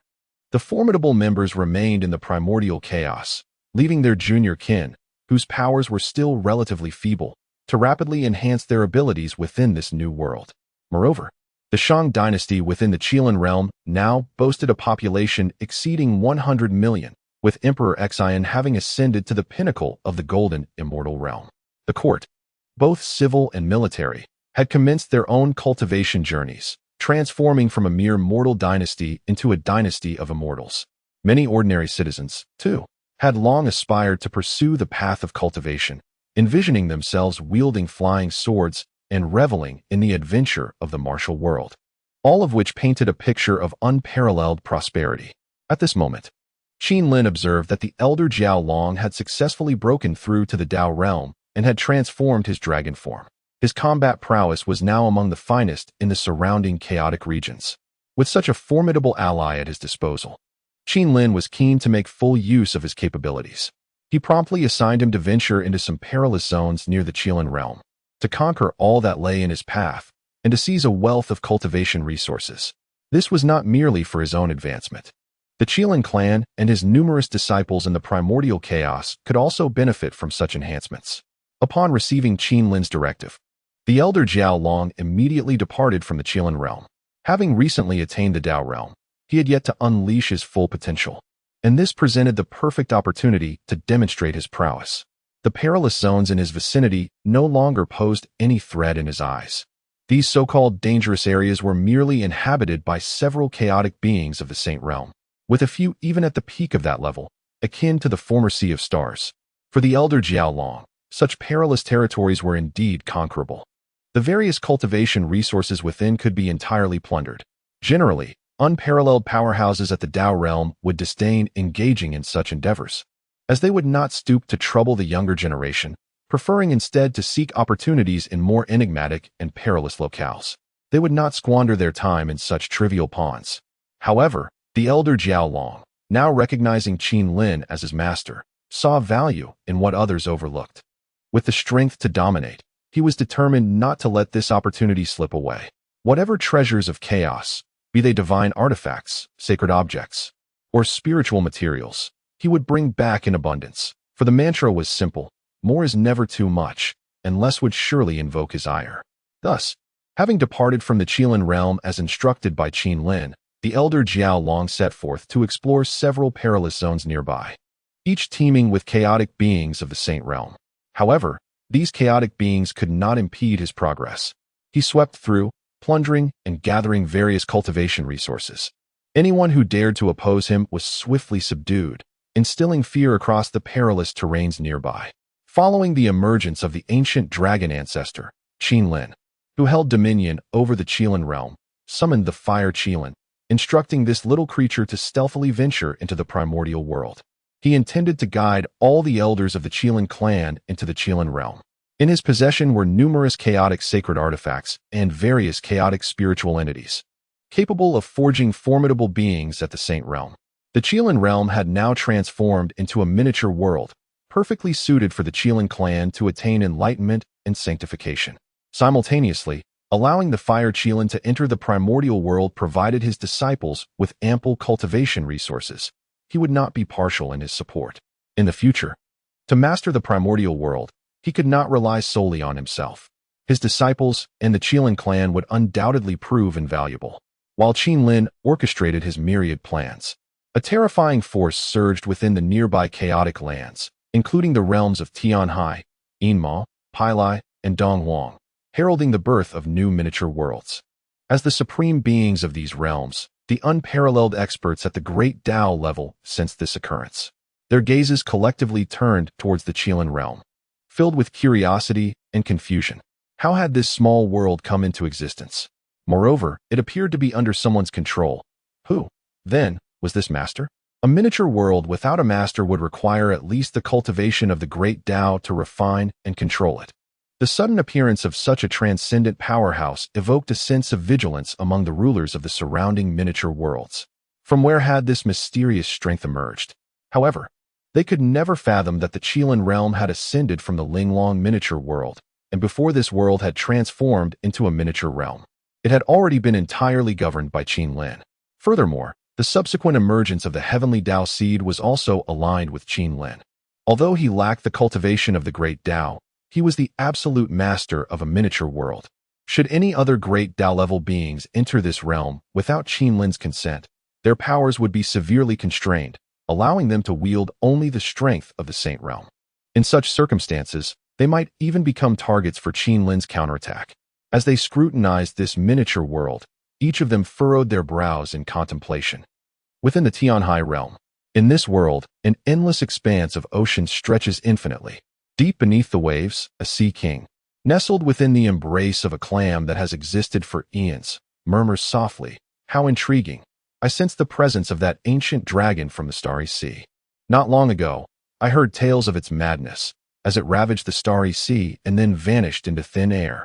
the formidable members remained in the primordial chaos, leaving their junior kin, whose powers were still relatively feeble, to rapidly enhance their abilities within this new world. Moreover, the Shang dynasty within the Qilin realm now boasted a population exceeding 100 million, with Emperor Xian having ascended to the pinnacle of the golden immortal realm. The court, both civil and military, had commenced their own cultivation journeys, transforming from a mere mortal dynasty into a dynasty of immortals. Many ordinary citizens, too, had long aspired to pursue the path of cultivation, envisioning themselves wielding flying swords and reveling in the adventure of the martial world, all of which painted a picture of unparalleled prosperity. At this moment, Qin Lin observed that the elder Jiao Long had successfully broken through to the Dao realm and had transformed his dragon form. His combat prowess was now among the finest in the surrounding chaotic regions. With such a formidable ally at his disposal, Qin Lin was keen to make full use of his capabilities. He promptly assigned him to venture into some perilous zones near the Qilin realm, to conquer all that lay in his path, and to seize a wealth of cultivation resources. This was not merely for his own advancement. The Qilin clan and his numerous disciples in the primordial chaos could also benefit from such enhancements. Upon receiving Qin Lin's directive, the elder Jiao Long immediately departed from the Qilin realm. Having recently attained the Dao realm, he had yet to unleash his full potential, and this presented the perfect opportunity to demonstrate his prowess. The perilous zones in his vicinity no longer posed any threat in his eyes. These so-called dangerous areas were merely inhabited by several chaotic beings of the Saint Realm, with a few even at the peak of that level, akin to the former Sea of Stars. For the elder Jiao Long, such perilous territories were indeed conquerable. The various cultivation resources within could be entirely plundered. Generally, unparalleled powerhouses at the Dao realm would disdain engaging in such endeavors, as they would not stoop to trouble the younger generation, preferring instead to seek opportunities in more enigmatic and perilous locales. They would not squander their time in such trivial pawns. However, the elder Jiao Long, now recognizing Qin Lin as his master, saw value in what others overlooked. With the strength to dominate, he was determined not to let this opportunity slip away. Whatever treasures of chaos, be they divine artifacts, sacred objects, or spiritual materials, he would bring back in abundance. For the mantra was simple: more is never too much, and less would surely invoke his ire. Thus, having departed from the Qilin realm as instructed by Qin Lin, the elder Jiao Long set forth to explore several perilous zones nearby, each teeming with chaotic beings of the Saint Realm. However, these chaotic beings could not impede his progress. He swept through, plundering and gathering various cultivation resources. Anyone who dared to oppose him was swiftly subdued, instilling fear across the perilous terrains nearby. Following the emergence of the ancient dragon ancestor, Qin Lin, who held dominion over the Qilin realm, summoned the Fire Qilin, instructing this little creature to stealthily venture into the primordial world. He intended to guide all the elders of the Qilin clan into the Qilin realm. In his possession were numerous chaotic sacred artifacts and various chaotic spiritual entities, capable of forging formidable beings at the Saint Realm. The Qilin realm had now transformed into a miniature world, perfectly suited for the Qilin clan to attain enlightenment and sanctification. Simultaneously, allowing the Fire Qilin to enter the primordial world provided his disciples with ample cultivation resources. He would not be partial in his support. In the future, to master the primordial world, he could not rely solely on himself. His disciples and the Qilin clan would undoubtedly prove invaluable. While Qinlin orchestrated his myriad plans, a terrifying force surged within the nearby chaotic lands, including the realms of Tianhai, Yinma, Pailai, and Dongwang, heralding the birth of new miniature worlds. As the supreme beings of these realms, the unparalleled experts at the great Tao level sensed this occurrence. Their gazes collectively turned towards the Qilin realm, filled with curiosity and confusion. How had this small world come into existence? Moreover, it appeared to be under someone's control. Who, then, was this master? A miniature world without a master would require at least the cultivation of the great Tao to refine and control it. The sudden appearance of such a transcendent powerhouse evoked a sense of vigilance among the rulers of the surrounding miniature worlds. From where had this mysterious strength emerged? However, they could never fathom that the Qilin realm had ascended from the Linglong miniature world, and before this world had transformed into a miniature realm, it had already been entirely governed by Qinlin. Furthermore, the subsequent emergence of the heavenly Tao seed was also aligned with Qinlin. Although he lacked the cultivation of the great Tao, he was the absolute master of a miniature world. Should any other great Tao-level beings enter this realm without Qinlin's consent, their powers would be severely constrained, allowing them to wield only the strength of the Saint Realm. In such circumstances, they might even become targets for Qinlin's counterattack. As they scrutinized this miniature world, each of them furrowed their brows in contemplation. Within the Tianhai realm, in this world, an endless expanse of ocean stretches infinitely. Deep beneath the waves, a sea king, nestled within the embrace of a clam that has existed for eons, murmurs softly, "How intriguing! I sense the presence of that ancient dragon from the starry sea. Not long ago, I heard tales of its madness, as it ravaged the starry sea and then vanished into thin air.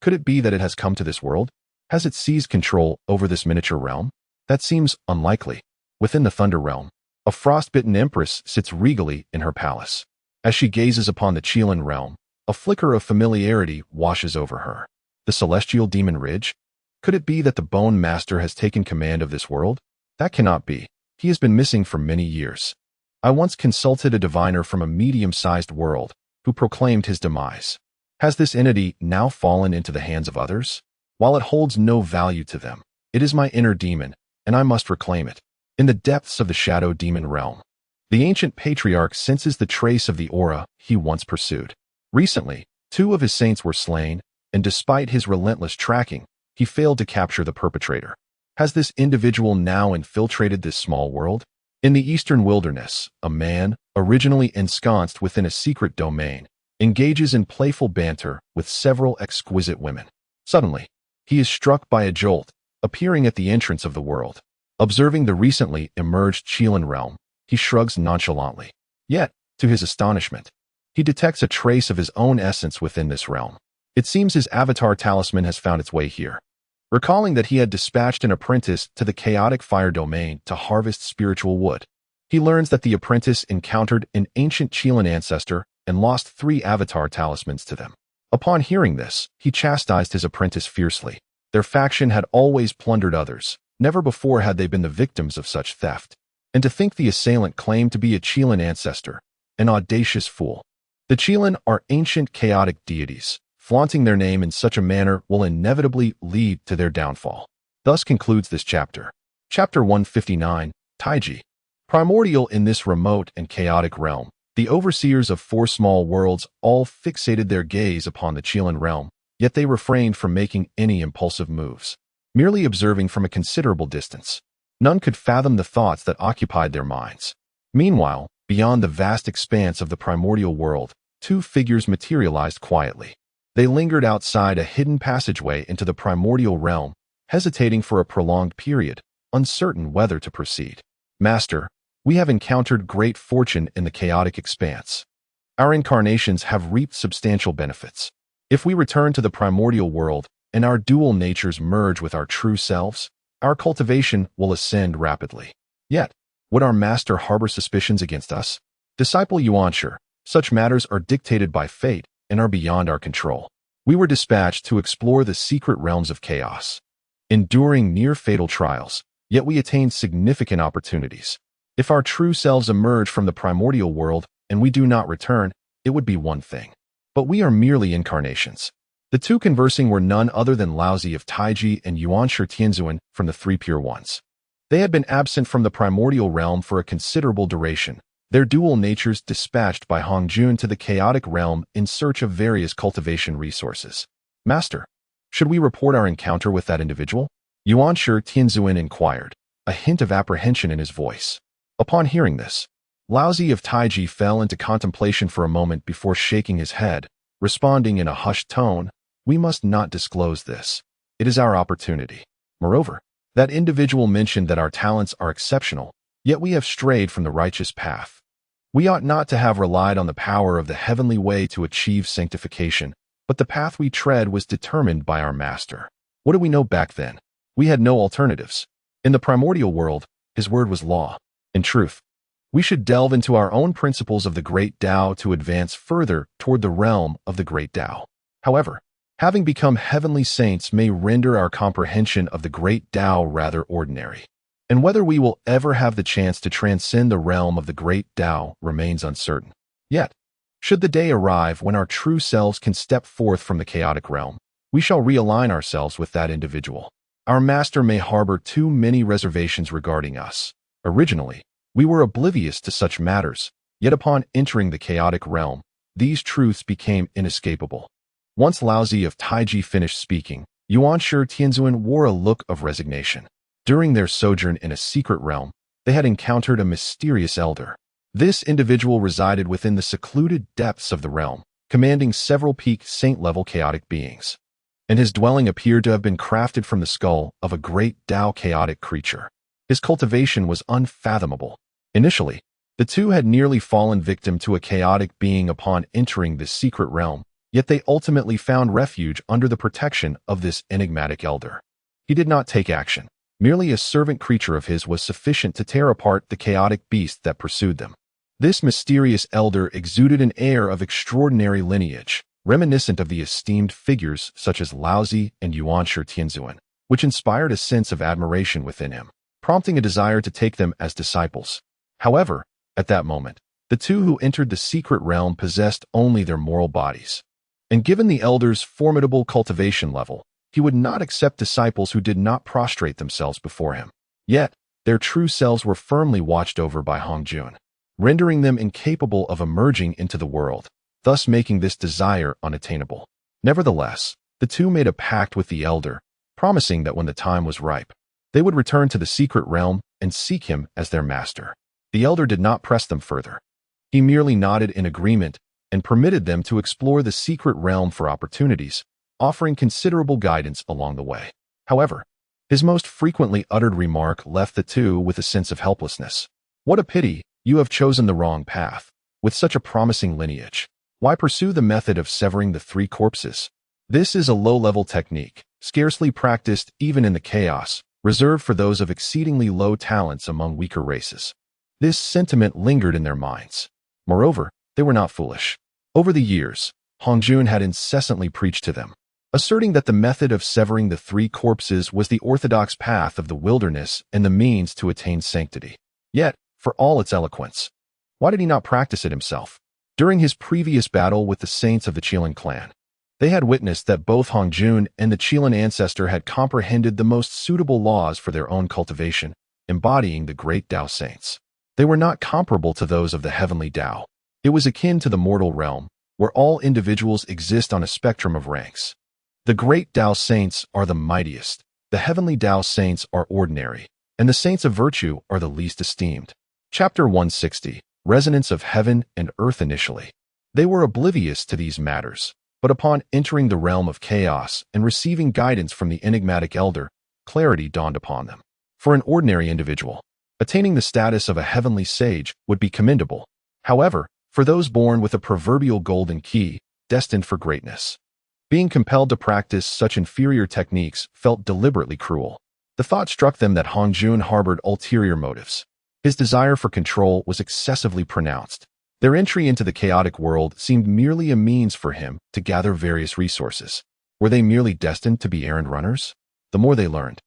Could it be that it has come to this world? Has it seized control over this miniature realm? That seems unlikely." Within the Thunder realm, a frostbitten empress sits regally in her palace. As she gazes upon the Qilin realm, a flicker of familiarity washes over her. The celestial demon Ridge? Could it be that the Bone Master has taken command of this world? That cannot be. He has been missing for many years. I once consulted a diviner from a medium-sized world who proclaimed his demise. Has this entity now fallen into the hands of others? While it holds no value to them, it is my inner demon, and I must reclaim it. In the depths of the Shadow Demon realm, the ancient patriarch senses the trace of the aura he once pursued. Recently, 2 of his saints were slain, and despite his relentless tracking, he failed to capture the perpetrator. Has this individual now infiltrated this small world? In the eastern wilderness, a man, originally ensconced within a secret domain, engages in playful banter with several exquisite women. Suddenly, he is struck by a jolt, appearing at the entrance of the world. Observing the recently emerged Qilin realm, he shrugs nonchalantly. Yet, to his astonishment, he detects a trace of his own essence within this realm. It seems his avatar talisman has found its way here. Recalling that he had dispatched an apprentice to the chaotic fire domain to harvest spiritual wood, he learns that the apprentice encountered an ancient Qilin ancestor and lost 3 avatar talismans to them. Upon hearing this, he chastised his apprentice fiercely. Their faction had always plundered others. Never before had they been the victims of such theft. And to think the assailant claimed to be a Qilin ancestor, an audacious fool. The Qilin are ancient chaotic deities. Flaunting their name in such a manner will inevitably lead to their downfall. Thus concludes this chapter. Chapter 159, Taiji. Primordial in this remote and chaotic realm, the overseers of 4 small worlds all fixated their gaze upon the Qilin realm, yet they refrained from making any impulsive moves, merely observing from a considerable distance. None could fathom the thoughts that occupied their minds. Meanwhile, beyond the vast expanse of the primordial world, 2 figures materialized quietly. They lingered outside a hidden passageway into the primordial realm, hesitating for a prolonged period, uncertain whether to proceed. "Master, We have encountered great fortune in the chaotic expanse. Our incarnations have reaped substantial benefits. If we return to the primordial world and our dual natures merge with our true selves, our cultivation will ascend rapidly. Yet, would our master harbor suspicions against us? Disciple Yuanshi, such matters are dictated by fate and are beyond our control. We were dispatched to explore the secret realms of chaos, enduring near-fatal trials, yet we attained significant opportunities. If our true selves emerge from the primordial world and we do not return, it would be one thing. But we are merely incarnations. The two conversing were none other than Laozi of Taiji and Yuanshi Tianzuan from the Three Pure Ones. They had been absent from the primordial realm for a considerable duration, their dual natures dispatched by Hongjun to the chaotic realm in search of various cultivation resources. Master, should we report our encounter with that individual? Yuanshi Tianzuan inquired, a hint of apprehension in his voice. Upon hearing this, Laozi of Taiji fell into contemplation for a moment before shaking his head, responding in a hushed tone, "We must not disclose this. It is our opportunity. Moreover, that individual mentioned that our talents are exceptional, yet we have strayed from the righteous path. We ought not to have relied on the power of the heavenly way to achieve sanctification, but the path we tread was determined by our master. What did we know back then? We had no alternatives. In the primordial world, his word was law. In truth, we should delve into our own principles of the great Tao to advance further toward the realm of the great Tao. However, having become heavenly saints may render our comprehension of the great Tao rather ordinary. And whether we will ever have the chance to transcend the realm of the great Tao remains uncertain. Yet, should the day arrive when our true selves can step forth from the chaotic realm, we shall realign ourselves with that individual. Our master may harbor too many reservations regarding us. Originally, we were oblivious to such matters, yet upon entering the chaotic realm, these truths became inescapable. Once Laozi of Taiji finished speaking, Yuanshi Tianzuan wore a look of resignation. During their sojourn in a secret realm, they had encountered a mysterious elder. This individual resided within the secluded depths of the realm, commanding several peaked saint-level chaotic beings. And his dwelling appeared to have been crafted from the skull of a great Tao chaotic creature. His cultivation was unfathomable. Initially, the two had nearly fallen victim to a chaotic being upon entering this secret realm, yet they ultimately found refuge under the protection of this enigmatic elder. He did not take action. Merely a servant creature of his was sufficient to tear apart the chaotic beast that pursued them. This mysterious elder exuded an air of extraordinary lineage, reminiscent of the esteemed figures such as Laozi and Yuanshi Tianzuan, which inspired a sense of admiration within him, prompting a desire to take them as disciples. However, at that moment, the two who entered the secret realm possessed only their moral bodies. And given the elder's formidable cultivation level, he would not accept disciples who did not prostrate themselves before him. Yet, their true selves were firmly watched over by Hongjun, rendering them incapable of emerging into the world, thus making this desire unattainable. Nevertheless, the two made a pact with the elder, promising that when the time was ripe, they would return to the secret realm and seek him as their master. The elder did not press them further. He merely nodded in agreement and permitted them to explore the secret realm for opportunities, offering considerable guidance along the way. However, his most frequently uttered remark left the two with a sense of helplessness. "What a pity, you have chosen the wrong path. With such a promising lineage, why pursue the method of severing the three corpses? This is a low-level technique, scarcely practiced even in the chaos, reserved for those of exceedingly low talents among weaker races." This sentiment lingered in their minds. Moreover, they were not foolish. Over the years, Hongjun had incessantly preached to them, asserting that the method of severing the three corpses was the orthodox path of the wilderness and the means to attain sanctity. Yet, for all its eloquence, why did he not practice it himself? During his previous battle with the saints of the Qilin clan, they had witnessed that both Hongjun and the Qilin ancestor had comprehended the most suitable laws for their own cultivation, embodying the great Tao saints. They were not comparable to those of the heavenly Tao. It was akin to the mortal realm, where all individuals exist on a spectrum of ranks. The great Tao saints are the mightiest, the heavenly Tao saints are ordinary, and the saints of virtue are the least esteemed. Chapter 160, Resonance of Heaven and Earth. Initially, they were oblivious to these matters, but upon entering the realm of chaos and receiving guidance from the enigmatic elder, clarity dawned upon them. For an ordinary individual, Attaining the status of a heavenly sage would be commendable. However, for those born with a proverbial golden key, destined for greatness, being compelled to practice such inferior techniques felt deliberately cruel. The thought struck them that Hong Jun harbored ulterior motives. His desire for control was excessively pronounced. Their entry into the chaotic world seemed merely a means for him to gather various resources. Were they merely destined to be errand runners? The more they learned,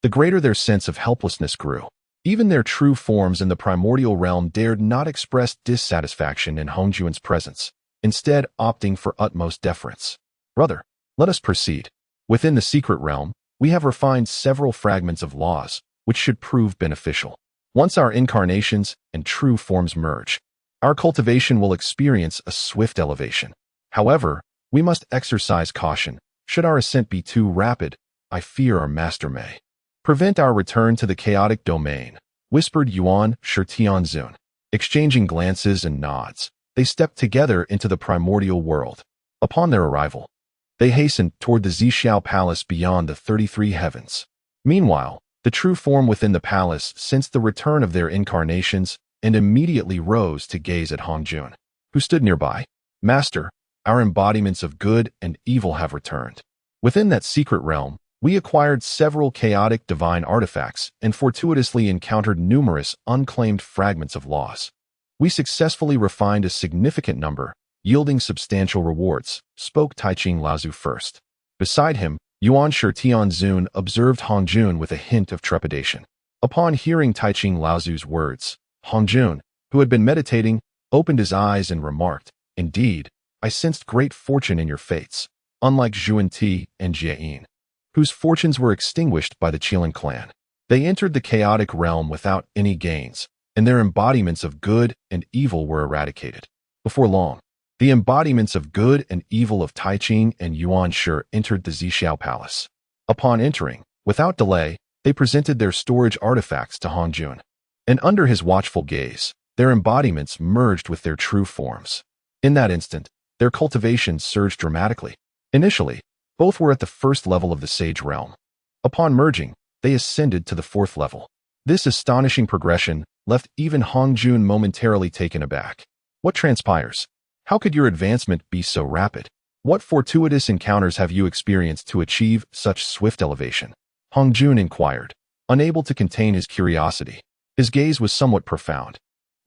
the greater their sense of helplessness grew. Even their true forms in the primordial realm dared not express dissatisfaction in Hong Jun's presence, instead opting for utmost deference. Brother, let us proceed. Within the secret realm, we have refined several fragments of laws, which should prove beneficial. Once our incarnations and true forms merge, our cultivation will experience a swift elevation. However, we must exercise caution. Should our ascent be too rapid, I fear our master may prevent our return to the chaotic domain, whispered Yuan Shitianzun. Exchanging glances and nods, they stepped together into the primordial world. Upon their arrival, they hastened toward the Zixiao Palace beyond the 33 heavens. Meanwhile, the true form within the palace sensed the return of their incarnations and immediately rose to gaze at Hong Jun, who stood nearby. Master, our embodiments of good and evil have returned. Within that secret realm, we acquired several chaotic divine artifacts and fortuitously encountered numerous unclaimed fragments of laws. We successfully refined a significant number, yielding substantial rewards, spoke Taiqing Laozu first. Beside him, Yuan Shitianzun observed Hong Jun with a hint of trepidation. Upon hearing Taiqing Laozu's words, Hong Jun, who had been meditating, opened his eyes and remarked, "Indeed, I sensed great fortune in your fates, unlike Zhuan Ti and Jieyin, whose fortunes were extinguished by the Qilin clan. They entered the chaotic realm without any gains, and their embodiments of good and evil were eradicated. Before long, the embodiments of good and evil of Taiqing and Yuan Shi entered the Zixiao Palace. Upon entering, without delay, they presented their storage artifacts to Hong Jun, and under his watchful gaze, their embodiments merged with their true forms. In that instant, their cultivation surged dramatically. Initially, both were at the first level of the sage realm. Upon merging, they ascended to the fourth level. This astonishing progression left even Hong Jun momentarily taken aback. What transpires? How could your advancement be so rapid? What fortuitous encounters have you experienced to achieve such swift elevation? Hong Jun inquired, unable to contain his curiosity. His gaze was somewhat profound.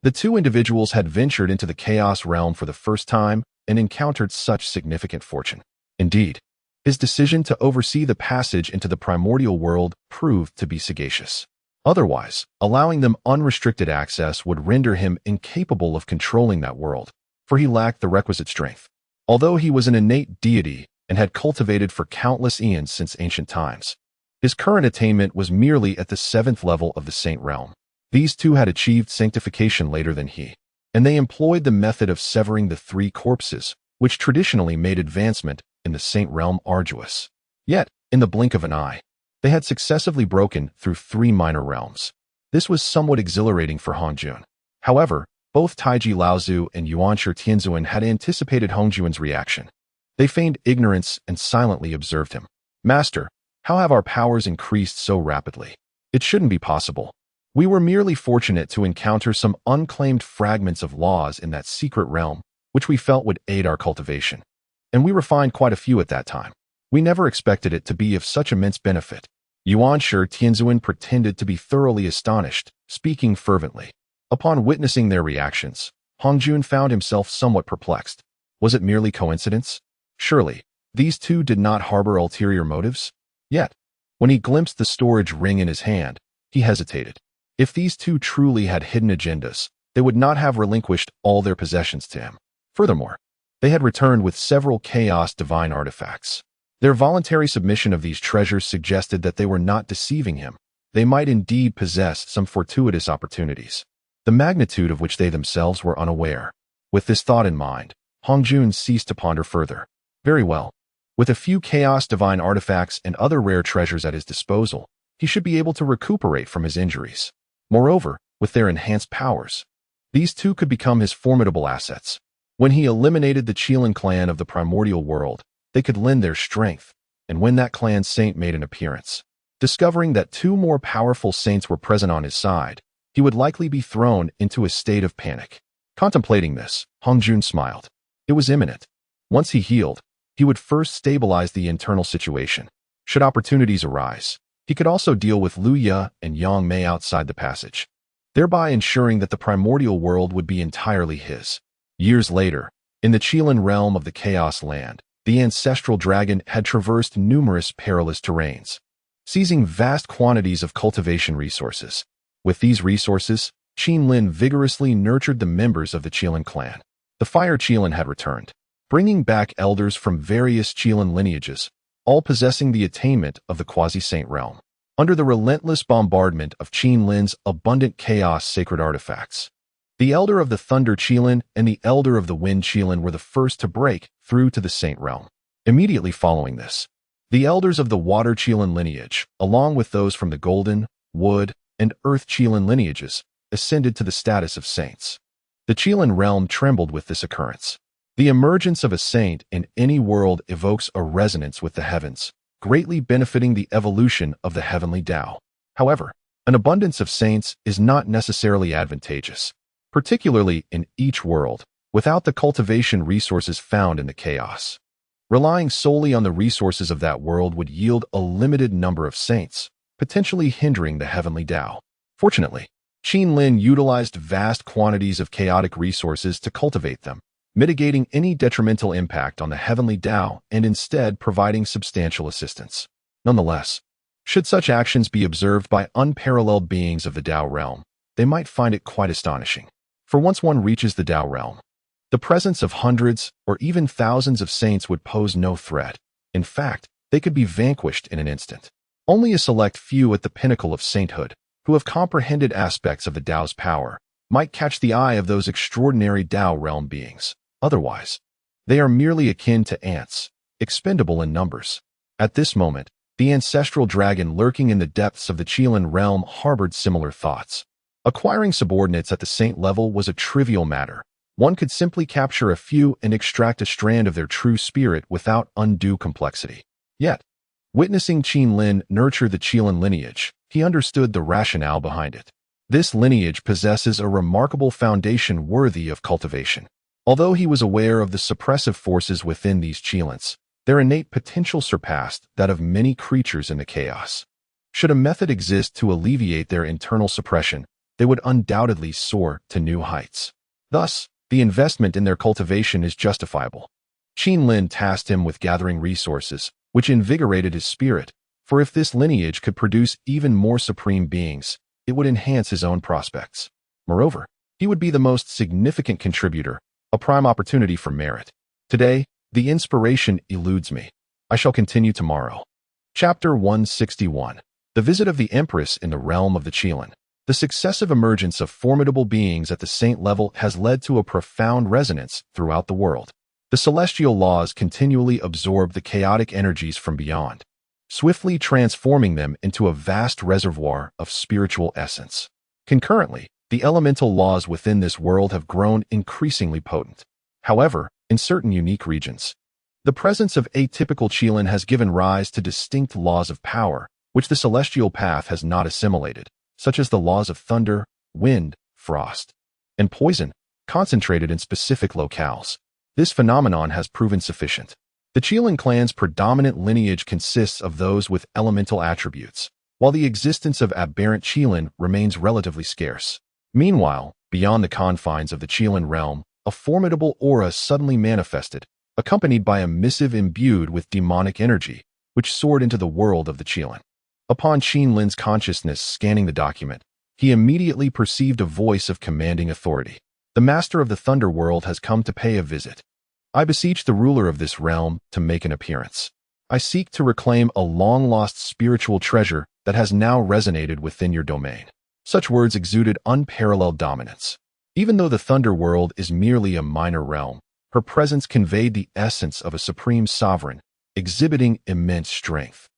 The two individuals had ventured into the chaos realm for the first time and encountered such significant fortune. Indeed, his decision to oversee the passage into the primordial world proved to be sagacious. Otherwise, allowing them unrestricted access would render him incapable of controlling that world, for he lacked the requisite strength. Although he was an innate deity and had cultivated for countless eons since ancient times, his current attainment was merely at the 7th level of the saint realm. These two had achieved sanctification later than he, and they employed the method of severing the 3 corpses, which traditionally made advancement in the saint realm arduous. Yet, in the blink of an eye, they had successively broken through 3 minor realms. This was somewhat exhilarating for Hong Jun. However, both Taiji Laozu and Yuan Shitianzun had anticipated Hong Jun's reaction. They feigned ignorance and silently observed him. Master, how have our powers increased so rapidly? It shouldn't be possible. We were merely fortunate to encounter some unclaimed fragments of laws in that secret realm, which we felt would aid our cultivation. And we refined quite a few at that time. We never expected it to be of such immense benefit. Yuan Shitianzun pretended to be thoroughly astonished, speaking fervently. Upon witnessing their reactions, Hong Jun found himself somewhat perplexed. Was it merely coincidence? Surely, these two did not harbor ulterior motives? Yet, when he glimpsed the storage ring in his hand, he hesitated. If these two truly had hidden agendas, they would not have relinquished all their possessions to him. Furthermore, they had returned with several chaos divine artifacts. Their voluntary submission of these treasures suggested that they were not deceiving him. They might indeed possess some fortuitous opportunities, the magnitude of which they themselves were unaware. With this thought in mind, Hong Jun ceased to ponder further. Very well. With a few chaos divine artifacts and other rare treasures at his disposal, he should be able to recuperate from his injuries. Moreover, with their enhanced powers, these two could become his formidable assets. When he eliminated the Qilin clan of the primordial world, they could lend their strength, and when that clan's saint made an appearance, discovering that 2 more powerful saints were present on his side, he would likely be thrown into a state of panic. Contemplating this, Hongjun smiled. It was imminent. Once he healed, he would first stabilize the internal situation. Should opportunities arise, he could also deal with Liu Ye and Yang Mei outside the passage, thereby ensuring that the primordial world would be entirely his. Years later, in the Qilin realm of the Chaos Land, the ancestral dragon had traversed numerous perilous terrains, seizing vast quantities of cultivation resources. With these resources, Qinlin vigorously nurtured the members of the Qilin clan. The Fire Qilin had returned, bringing back elders from various Qilin lineages, all possessing the attainment of the quasi-saint realm. Under the relentless bombardment of Qinlin's abundant chaos sacred artifacts, the Elder of the Thunder Qilin and the Elder of the Wind Qilin were the first to break through to the Saint Realm. Immediately following this, the Elders of the Water Qilin lineage, along with those from the Golden, Wood, and Earth Qilin lineages, ascended to the status of saints. The Qilin realm trembled with this occurrence. The emergence of a saint in any world evokes a resonance with the heavens, greatly benefiting the evolution of the heavenly Tao. However, an abundance of saints is not necessarily advantageous, particularly in each world, without the cultivation resources found in the chaos. Relying solely on the resources of that world would yield a limited number of saints, potentially hindering the heavenly Tao. Fortunately, Qinlin utilized vast quantities of chaotic resources to cultivate them, mitigating any detrimental impact on the heavenly Tao and instead providing substantial assistance. Nonetheless, should such actions be observed by unparalleled beings of the Tao realm, they might find it quite astonishing. For once one reaches the Tao realm, the presence of hundreds or even thousands of saints would pose no threat. In fact, they could be vanquished in an instant. Only a select few at the pinnacle of sainthood, who have comprehended aspects of the Tao's power, might catch the eye of those extraordinary Tao realm beings. Otherwise, they are merely akin to ants, expendable in numbers. At this moment, the ancestral dragon lurking in the depths of the Qilin realm harbored similar thoughts. Acquiring subordinates at the saint level was a trivial matter. One could simply capture a few and extract a strand of their true spirit without undue complexity. Yet, witnessing Qinlin nurture the Qilin lineage, he understood the rationale behind it. This lineage possesses a remarkable foundation worthy of cultivation. Although he was aware of the suppressive forces within these Qilins, their innate potential surpassed that of many creatures in the chaos. Should a method exist to alleviate their internal suppression, they would undoubtedly soar to new heights. Thus, the investment in their cultivation is justifiable. Qinlin tasked him with gathering resources, which invigorated his spirit, for if this lineage could produce even more supreme beings, it would enhance his own prospects. Moreover, he would be the most significant contributor, a prime opportunity for merit. Today, the inspiration eludes me. I shall continue tomorrow. Chapter 161. The Visit of the Empress in the Realm of the Qilin. The successive emergence of formidable beings at the saint level has led to a profound resonance throughout the world. The celestial laws continually absorb the chaotic energies from beyond, swiftly transforming them into a vast reservoir of spiritual essence. Concurrently, the elemental laws within this world have grown increasingly potent. However, in certain unique regions, the presence of atypical Qilin has given rise to distinct laws of power, which the celestial path has not assimilated, such as the laws of thunder, wind, frost, and poison, concentrated in specific locales. This phenomenon has proven sufficient. The Qilin clan's predominant lineage consists of those with elemental attributes, while the existence of aberrant Qilin remains relatively scarce. Meanwhile, beyond the confines of the Qilin realm, a formidable aura suddenly manifested, accompanied by a missive imbued with demonic energy, which soared into the world of the Qilin. Upon Qinlin's consciousness scanning the document, he immediately perceived a voice of commanding authority. The master of the Thunder World has come to pay a visit. I beseech the ruler of this realm to make an appearance. I seek to reclaim a long-lost spiritual treasure that has now resonated within your domain. Such words exuded unparalleled dominance. Even though the Thunder World is merely a minor realm, her presence conveyed the essence of a supreme sovereign, exhibiting immense strength.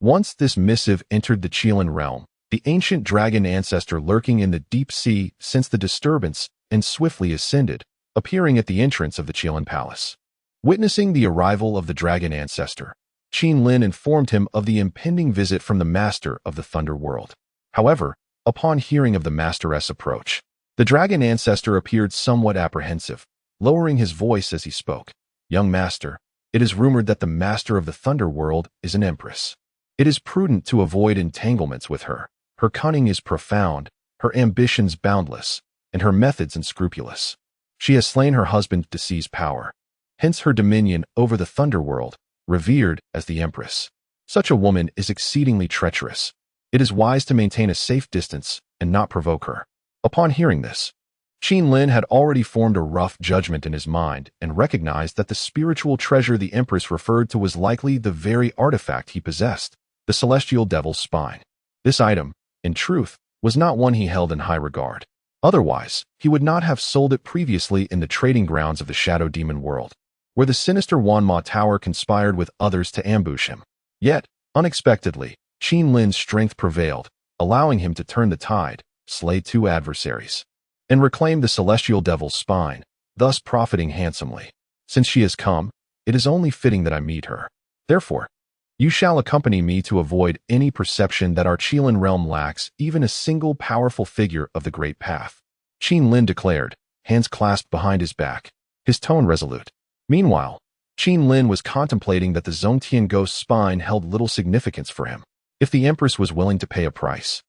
Once this missive entered the Qilin realm, the ancient dragon ancestor lurking in the deep sea sensed the disturbance and swiftly ascended, appearing at the entrance of the Qilin palace. Witnessing the arrival of the dragon ancestor, Qinlin informed him of the impending visit from the master of the Thunder World. However, Upon hearing of the Master's approach, the dragon ancestor appeared somewhat apprehensive, lowering his voice as he spoke. "Young master, it is rumored that the master of the Thunder World is an empress. It is prudent to avoid entanglements with her. Her cunning is profound, her ambitions boundless, and her methods unscrupulous. She has slain her husband to seize power, hence her dominion over the Thunder World, revered as the empress. Such a woman is exceedingly treacherous. It is wise to maintain a safe distance and not provoke her." Upon hearing this, Qin Lin had already formed a rough judgment in his mind and recognized that the spiritual treasure the empress referred to was likely the very artifact he possessed, the celestial devil's spine. This item, in truth, was not one he held in high regard. Otherwise, he would not have sold it previously in the trading grounds of the Shadow Demon world, where the sinister Wanma Tower conspired with others to ambush him. Yet, unexpectedly, Qin Lin's strength prevailed, allowing him to turn the tide, slay 2 adversaries, and reclaim the celestial devil's spine, thus profiting handsomely. "Since she has come, it is only fitting that I meet her. Therefore, you shall accompany me to avoid any perception that our Qilin realm lacks even a single powerful figure of the Great Path," Qin Lin declared, hands clasped behind his back, his tone resolute. Meanwhile, Qin Lin was contemplating that the Zongtian ghost's spine held little significance for him. If the empress was willing to pay a price,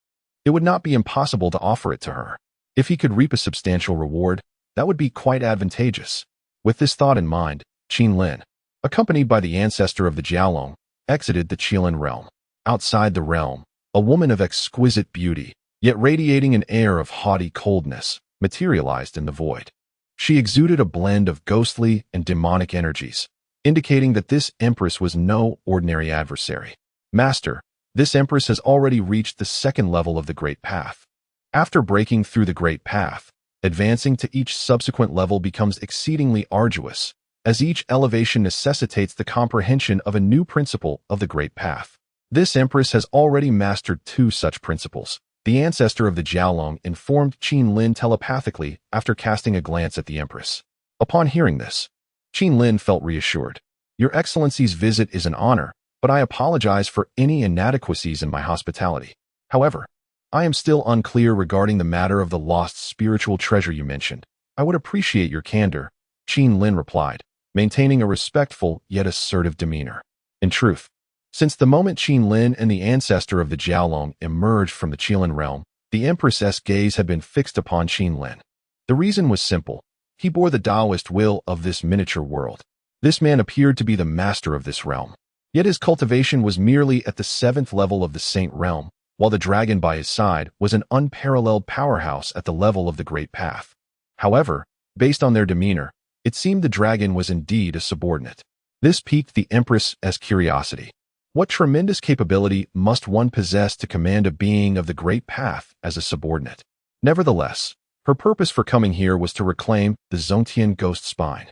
it would not be impossible to offer it to her. If he could reap a substantial reward, that would be quite advantageous. With this thought in mind, Qin Lin, accompanied by the ancestor of the Jiaolong, exited the Qilin realm. Outside the realm, a woman of exquisite beauty, yet radiating an air of haughty coldness, materialized in the void. She exuded a blend of ghostly and demonic energies, indicating that this empress was no ordinary adversary. "Master, this empress has already reached the 2nd level of the Great Path. After breaking through the Great Path, advancing to each subsequent level becomes exceedingly arduous, as each elevation necessitates the comprehension of a new principle of the Great Path. This empress has already mastered 2 such principles," the ancestor of the Jiaolong informed Qin Lin telepathically after casting a glance at the empress. Upon hearing this, Qin Lin felt reassured. "Your Excellency's visit is an honor, but I apologize for any inadequacies in my hospitality. However, I am still unclear regarding the matter of the lost spiritual treasure you mentioned. I would appreciate your candor," Qin Lin replied, maintaining a respectful yet assertive demeanor. In truth, since the moment Qin Lin and the ancestor of the Jiaolong emerged from the Qilin realm, the empress's gaze had been fixed upon Qin Lin. The reason was simple. He bore the Taoist will of this miniature world. This man appeared to be the master of this realm. Yet his cultivation was merely at the 7th level of the Saint realm, while the dragon by his side was an unparalleled powerhouse at the level of the Great Path. However, based on their demeanor, it seemed the dragon was indeed a subordinate. This piqued the empress's curiosity. What tremendous capability must one possess to command a being of the Great Path as a subordinate? Nevertheless, her purpose for coming here was to reclaim the Zongtian ghost spine.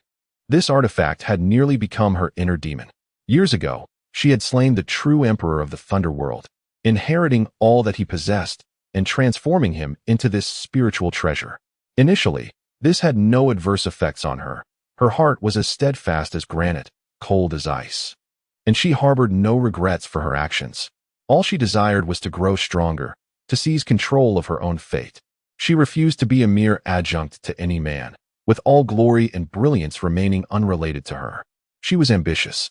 This artifact had nearly become her inner demon. Years ago, she had slain the true emperor of the Thunder World, inheriting all that he possessed and transforming him into this spiritual treasure. Initially, this had no adverse effects on her. Her heart was as steadfast as granite, cold as ice, and she harbored no regrets for her actions. All she desired was to grow stronger, to seize control of her own fate. She refused to be a mere adjunct to any man, with all glory and brilliance remaining unrelated to her. She was ambitious.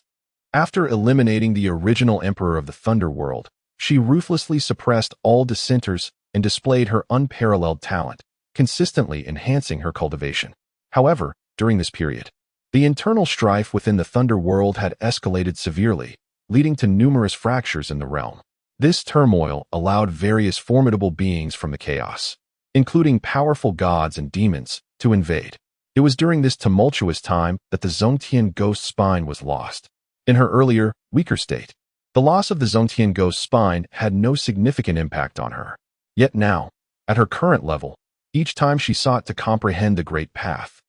After eliminating the original emperor of the Thunder World, she ruthlessly suppressed all dissenters and displayed her unparalleled talent, consistently enhancing her cultivation. However, during this period, the internal strife within the Thunder World had escalated severely, leading to numerous fractures in the realm. This turmoil allowed various formidable beings from the chaos, including powerful gods and demons, to invade. It was during this tumultuous time that the Zongtian ghost spine was lost. In her earlier, weaker state, the loss of the Zongtian ghost spine had no significant impact on her. Yet now, at her current level, each time she sought to comprehend the Great Path,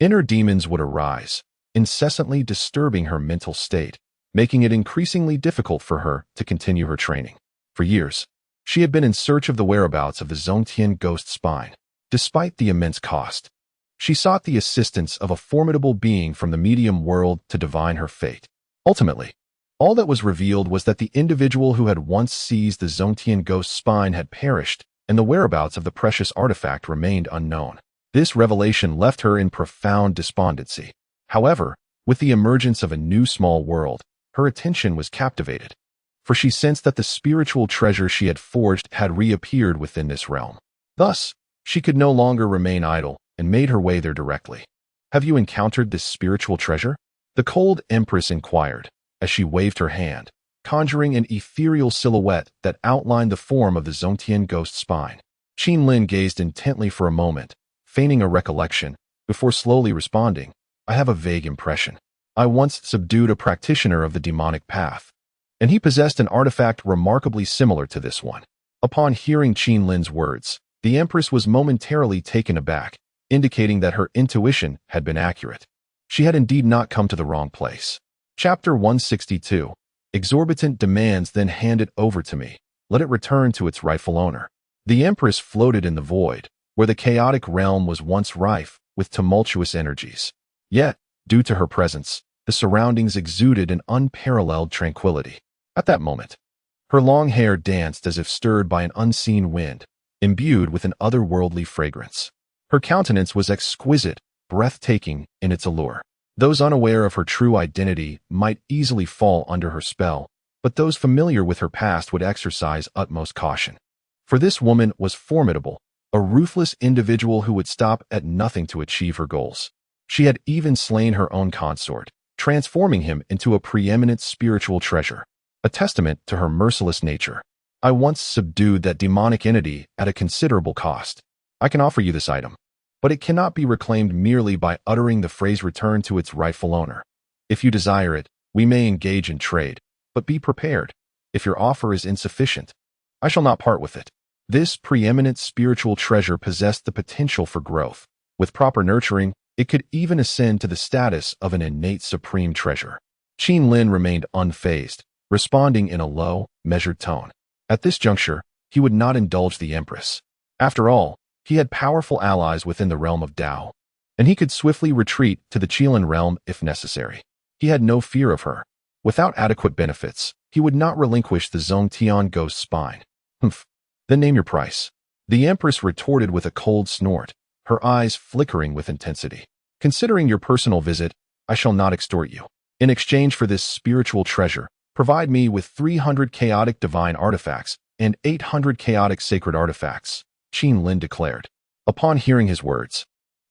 inner demons would arise, incessantly disturbing her mental state, making it increasingly difficult for her to continue her training. For years, she had been in search of the whereabouts of the Zongtian ghost spine. Despite the immense cost, she sought the assistance of a formidable being from the medium world to divine her fate. Ultimately, all that was revealed was that the individual who had once seized the Zongtian ghost spine had perished and the whereabouts of the precious artifact remained unknown. This revelation left her in profound despondency. However, with the emergence of a new small world, her attention was captivated, for she sensed that the spiritual treasure she had forged had reappeared within this realm. Thus, she could no longer remain idle and made her way there directly. "Have you encountered this spiritual treasure?" the cold empress inquired, as she waved her hand, conjuring an ethereal silhouette that outlined the form of the Zongtian ghost spine. Qin Lin gazed intently for a moment, feigning a recollection, before slowly responding, "I have a vague impression. I once subdued a practitioner of the demonic path, and he possessed an artifact remarkably similar to this one." Upon hearing Qin Lin's words, the empress was momentarily taken aback, indicating that her intuition had been accurate. She had indeed not come to the wrong place. Chapter 162. Exorbitant demands, then hand it over to me. Let it return to its rightful owner. The empress floated in the void, where the chaotic realm was once rife with tumultuous energies. Yet, due to her presence, the surroundings exuded an unparalleled tranquility. At that moment, her long hair danced as if stirred by an unseen wind, imbued with an otherworldly fragrance. Her countenance was exquisite, breathtaking in its allure. Those unaware of her true identity might easily fall under her spell, but those familiar with her past would exercise utmost caution. For this woman was formidable, a ruthless individual who would stop at nothing to achieve her goals. She had even slain her own consort, transforming him into a preeminent spiritual treasure, a testament to her merciless nature. "I once subdued that demonic entity at a considerable cost. I can offer you this item, but it cannot be reclaimed merely by uttering the phrase return to its rightful owner. If you desire it, we may engage in trade, but be prepared. If your offer is insufficient, I shall not part with it." This preeminent spiritual treasure possessed the potential for growth. With proper nurturing, it could even ascend to the status of an innate supreme treasure. Qin Lin remained unfazed, responding in a low, measured tone. At this juncture, he would not indulge the empress. After all, he had powerful allies within the realm of Dao, and he could swiftly retreat to the Qilin realm if necessary. He had no fear of her. Without adequate benefits, he would not relinquish the Zongtian ghost spine. "Humph. Then name your price." The empress retorted with a cold snort, her eyes flickering with intensity. "Considering your personal visit, I shall not extort you. In exchange for this spiritual treasure, provide me with 300 chaotic divine artifacts and 800 chaotic sacred artifacts," Qin Lin declared. Upon hearing his words,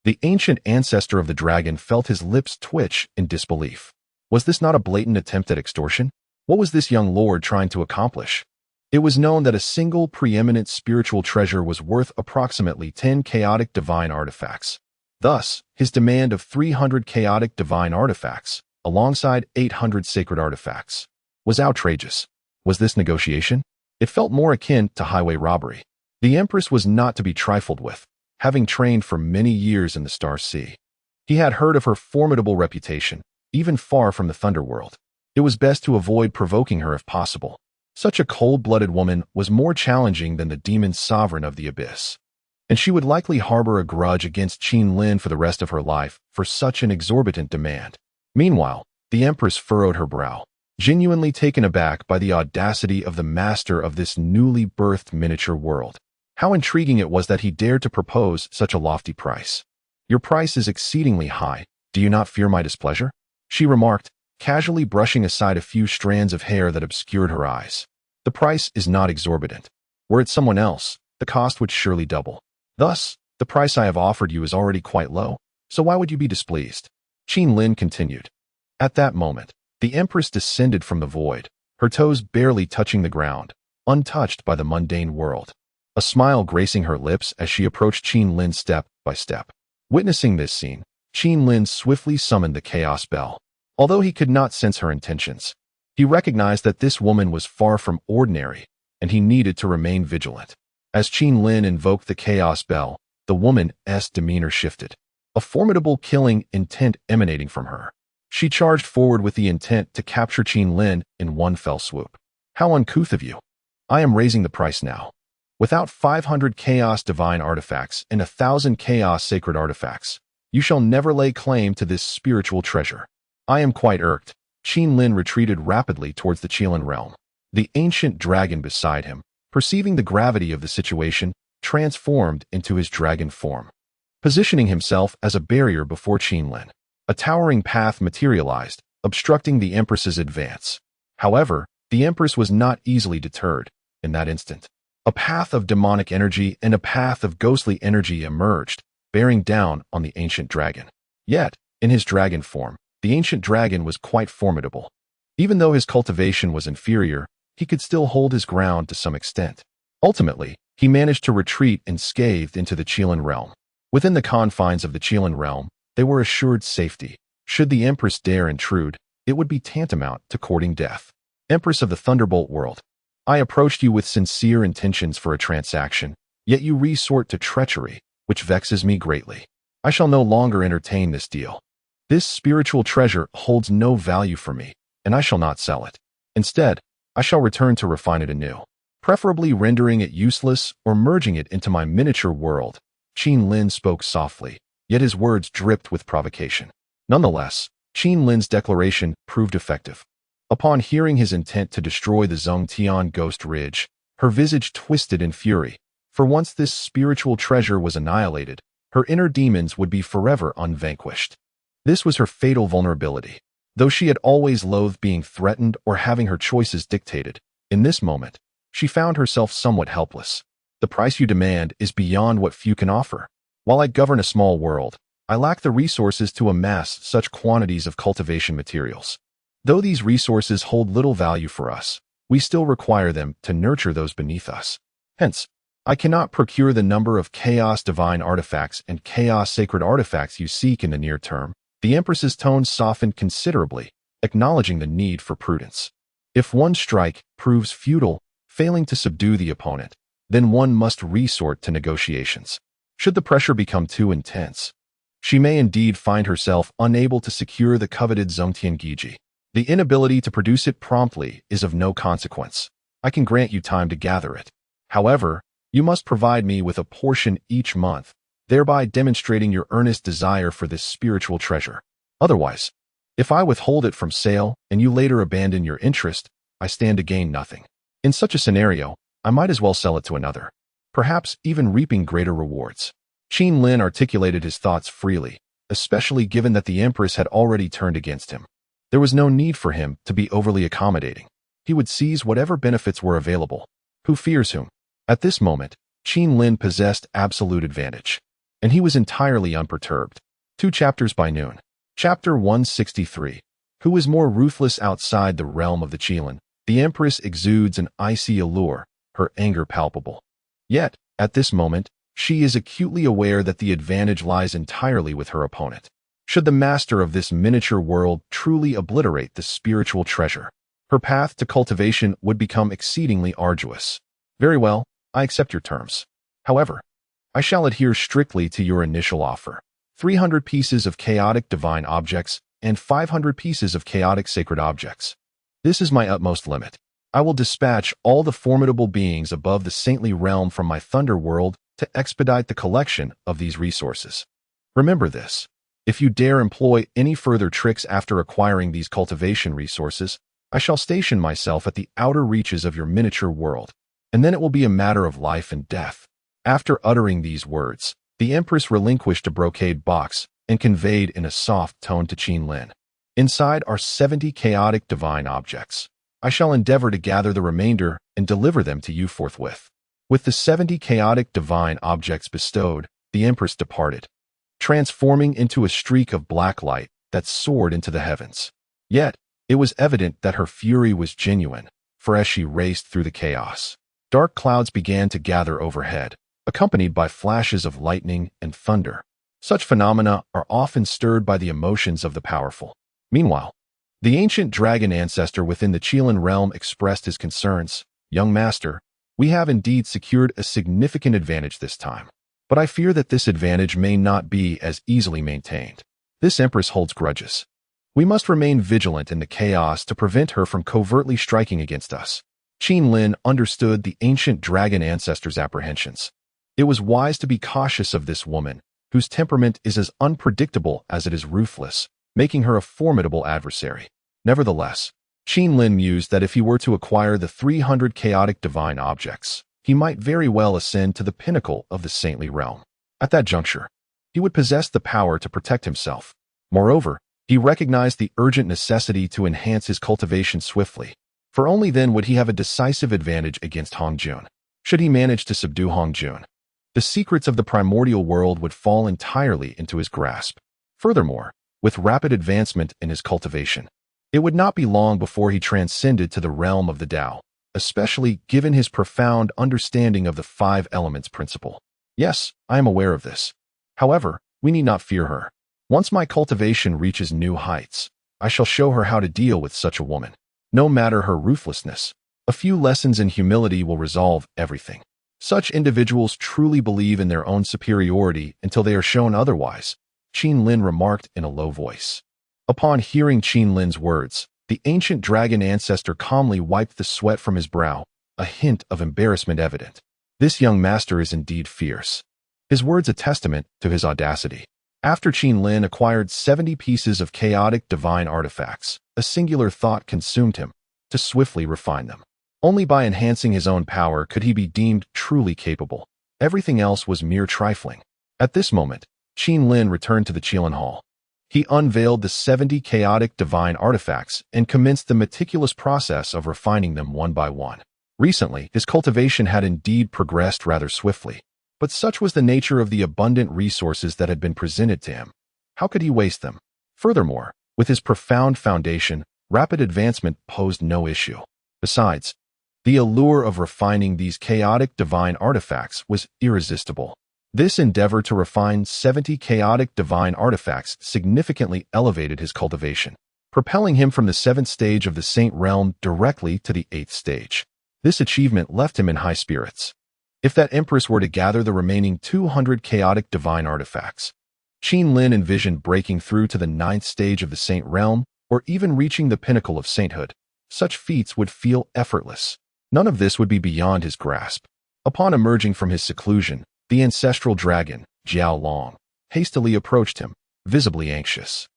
the ancient ancestor of the dragon felt his lips twitch in disbelief. Was this not a blatant attempt at extortion? What was this young lord trying to accomplish? It was known that a single preeminent spiritual treasure was worth approximately 10 chaotic divine artifacts. Thus, his demand of 300 chaotic divine artifacts, alongside 800 sacred artifacts, was outrageous. Was this negotiation? It felt more akin to highway robbery. The empress was not to be trifled with, having trained for many years in the Star Sea. He had heard of her formidable reputation, even far from the Thunderworld. It was best to avoid provoking her if possible. Such a cold-blooded woman was more challenging than the demon sovereign of the abyss, and she would likely harbor a grudge against Qin Lin for the rest of her life for such an exorbitant demand. Meanwhile, the empress furrowed her brow, genuinely taken aback by the audacity of the master of this newly birthed miniature world. How intriguing it was that he dared to propose such a lofty price. "Your price is exceedingly high. Do you not fear my displeasure?" she remarked, casually brushing aside a few strands of hair that obscured her eyes. "The price is not exorbitant. Were it someone else, the cost would surely double. Thus, the price I have offered you is already quite low, so why would you be displeased?" Qin Lin continued. At that moment, the empress descended from the void, her toes barely touching the ground, untouched by the mundane world. A smile gracing her lips as she approached Qin Lin step by step. Witnessing this scene, Qin Lin swiftly summoned the chaos bell. Although he could not sense her intentions, he recognized that this woman was far from ordinary, and he needed to remain vigilant. As Qin Lin invoked the chaos bell, the woman's demeanor shifted, a formidable killing intent emanating from her. She charged forward with the intent to capture Qin Lin in one fell swoop. "How uncouth of you. I am raising the price now. Without 500 chaos divine artifacts and 1,000 chaos sacred artifacts, you shall never lay claim to this spiritual treasure." "I am quite irked." Qin Lin retreated rapidly towards the Qilin realm. The ancient dragon beside him, perceiving the gravity of the situation, transformed into his dragon form, positioning himself as a barrier before Qinlin. A towering path materialized, obstructing the Empress's advance. However, the Empress was not easily deterred. In that instant, a path of demonic energy and a path of ghostly energy emerged, bearing down on the ancient dragon. Yet, in his dragon form, the ancient dragon was quite formidable. Even though his cultivation was inferior, he could still hold his ground to some extent. Ultimately, he managed to retreat unscathed into the Qilin realm. Within the confines of the Qilin realm, they were assured safety. Should the Empress dare intrude, it would be tantamount to courting death. Empress of the Thunderbolt world, I approached you with sincere intentions for a transaction, yet you resort to treachery, which vexes me greatly. I shall no longer entertain this deal. This spiritual treasure holds no value for me, and I shall not sell it. Instead, I shall return to refine it anew, preferably rendering it useless or merging it into my miniature world. Qinlin spoke softly, yet his words dripped with provocation. Nonetheless, Qinlin's declaration proved effective. Upon hearing his intent to destroy the Zhongtian Ghost Ridge, her visage twisted in fury, for once this spiritual treasure was annihilated, her inner demons would be forever unvanquished. This was her fatal vulnerability. Though she had always loathed being threatened or having her choices dictated, in this moment, she found herself somewhat helpless. The price you demand is beyond what few can offer. While I govern a small world, I lack the resources to amass such quantities of cultivation materials. Though these resources hold little value for us, we still require them to nurture those beneath us. Hence, I cannot procure the number of Chaos Divine artifacts and Chaos Sacred artifacts you seek in the near term. The Empress's tone softened considerably, acknowledging the need for prudence. If one strike proves futile, failing to subdue the opponent, then one must resort to negotiations. Should the pressure become too intense, she may indeed find herself unable to secure the coveted Zhongtian Giji. The inability to produce it promptly is of no consequence. I can grant you time to gather it. However, you must provide me with a portion each month, thereby demonstrating your earnest desire for this spiritual treasure. Otherwise, if I withhold it from sale and you later abandon your interest, I stand to gain nothing. In such a scenario, I might as well sell it to another, perhaps even reaping greater rewards. Qinlin articulated his thoughts freely, especially given that the Empress had already turned against him. There was no need for him to be overly accommodating. He would seize whatever benefits were available. Who fears whom? At this moment, Qinlin possessed absolute advantage, and he was entirely unperturbed. 2 chapters by noon. Chapter 163. Who is more ruthless outside the realm of the Qilin? The Empress exudes an icy allure, her anger palpable. Yet, at this moment, she is acutely aware that the advantage lies entirely with her opponent. Should the master of this miniature world truly obliterate the spiritual treasure, her path to cultivation would become exceedingly arduous. Very well, I accept your terms. However, I shall adhere strictly to your initial offer. 300 pieces of chaotic divine objects and 500 pieces of chaotic sacred objects. This is my utmost limit. I will dispatch all the formidable beings above the saintly realm from my thunder world to expedite the collection of these resources. Remember this. If you dare employ any further tricks after acquiring these cultivation resources, I shall station myself at the outer reaches of your miniature world, and then it will be a matter of life and death. After uttering these words, the Empress relinquished a brocade box and conveyed in a soft tone to Qinlin. Inside are 70 chaotic divine objects. I shall endeavor to gather the remainder and deliver them to you forthwith. With the 70 chaotic divine objects bestowed, the Empress departed, transforming into a streak of black light that soared into the heavens. Yet, it was evident that her fury was genuine, for as she raced through the chaos, dark clouds began to gather overhead, accompanied by flashes of lightning and thunder. Such phenomena are often stirred by the emotions of the powerful. Meanwhile, the ancient dragon ancestor within the Qilin realm expressed his concerns. Young master, we have indeed secured a significant advantage this time, but I fear that this advantage may not be as easily maintained. This Empress holds grudges. We must remain vigilant in the chaos to prevent her from covertly striking against us. Qinlin understood the ancient dragon ancestor's apprehensions. It was wise to be cautious of this woman, whose temperament is as unpredictable as it is ruthless, making her a formidable adversary. Nevertheless, Qinlin mused that if he were to acquire the 300 chaotic divine objects, he might very well ascend to the pinnacle of the saintly realm. At that juncture, he would possess the power to protect himself. Moreover, he recognized the urgent necessity to enhance his cultivation swiftly, for only then would he have a decisive advantage against Hong Jun. Should he manage to subdue Hong Jun, the secrets of the primordial world would fall entirely into his grasp. Furthermore, with rapid advancement in his cultivation, it would not be long before he transcended to the realm of the Tao, especially given his profound understanding of the five elements principle. Yes, I am aware of this. However, we need not fear her. Once my cultivation reaches new heights, I shall show her how to deal with such a woman. No matter her ruthlessness, a few lessons in humility will resolve everything. Such individuals truly believe in their own superiority until they are shown otherwise, Qin Lin remarked in a low voice. Upon hearing Qin Lin's words, the ancient dragon ancestor calmly wiped the sweat from his brow, a hint of embarrassment evident. This young master is indeed fierce. His words a testament to his audacity. After Qin Lin acquired 70 pieces of chaotic divine artifacts, a singular thought consumed him, to swiftly refine them. Only by enhancing his own power could he be deemed truly capable. Everything else was mere trifling. At this moment, Qin Lin returned to the Qilin Hall. He unveiled the 70 chaotic divine artifacts and commenced the meticulous process of refining them one by one. Recently, his cultivation had indeed progressed rather swiftly, but such was the nature of the abundant resources that had been presented to him. How could he waste them? Furthermore, with his profound foundation, rapid advancement posed no issue. Besides, the allure of refining these chaotic divine artifacts was irresistible. This endeavor to refine 70 chaotic divine artifacts significantly elevated his cultivation, propelling him from the 7th stage of the Saint Realm directly to the 8th stage. This achievement left him in high spirits. If that Empress were to gather the remaining 200 chaotic divine artifacts, Qin Lin envisioned breaking through to the 9th stage of the Saint Realm, or even reaching the pinnacle of sainthood. Such feats would feel effortless. None of this would be beyond his grasp. Upon emerging from his seclusion, the ancestral dragon, Jiao Long, hastily approached him, visibly anxious.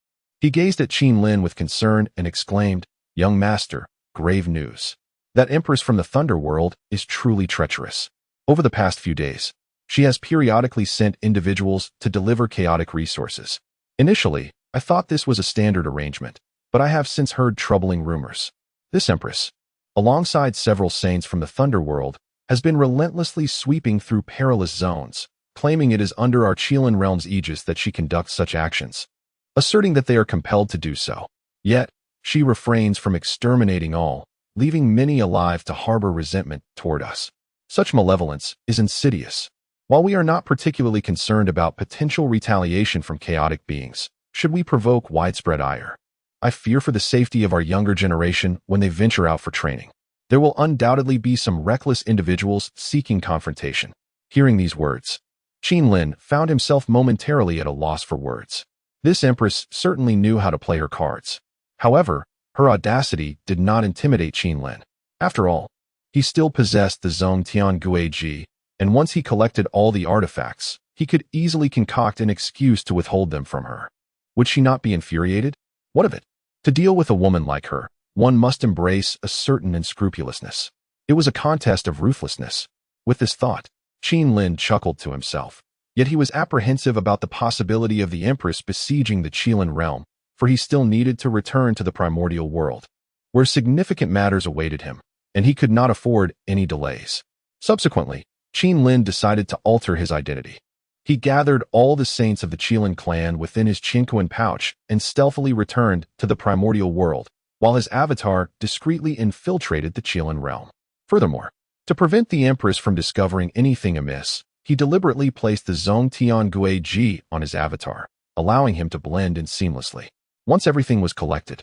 He gazed at Qin Lin with concern and exclaimed, "Young master, grave news. That Empress from the Thunder World is truly treacherous. Over the past few days, she has periodically sent individuals to deliver chaotic resources. Initially, I thought this was a standard arrangement, but I have since heard troubling rumors. This Empress, alongside several saints from the Thunder World, has been relentlessly sweeping through perilous zones, claiming it is under our Qilin realm's aegis that she conducts such actions, asserting that they are compelled to do so. Yet, she refrains from exterminating all, leaving many alive to harbor resentment toward us. Such malevolence is insidious. While we are not particularly concerned about potential retaliation from chaotic beings, should we provoke widespread ire, I fear for the safety of our younger generation when they venture out for training. There will undoubtedly be some reckless individuals seeking confrontation." Hearing these words, Qin Lin found himself momentarily at a loss for words. This Empress certainly knew how to play her cards. However, her audacity did not intimidate Qin Lin. After all, he still possessed the Zhong Tian Gui Ji, and once he collected all the artifacts, he could easily concoct an excuse to withhold them from her. Would she not be infuriated? What of it? To deal with a woman like her, one must embrace a certain unscrupulousness. It was a contest of ruthlessness. With this thought, Qin Lin chuckled to himself. Yet he was apprehensive about the possibility of the Empress besieging the Qilin realm, for he still needed to return to the primordial world, where significant matters awaited him, and he could not afford any delays. Subsequently, Qin Lin decided to alter his identity. He gathered all the saints of the Qilin clan within his Qinquan pouch and stealthily returned to the primordial world, while his avatar discreetly infiltrated the Qilin realm. Furthermore, to prevent the Empress from discovering anything amiss, he deliberately placed the Zhong Tian Gui Ji on his avatar, allowing him to blend in seamlessly. Once everything was collected,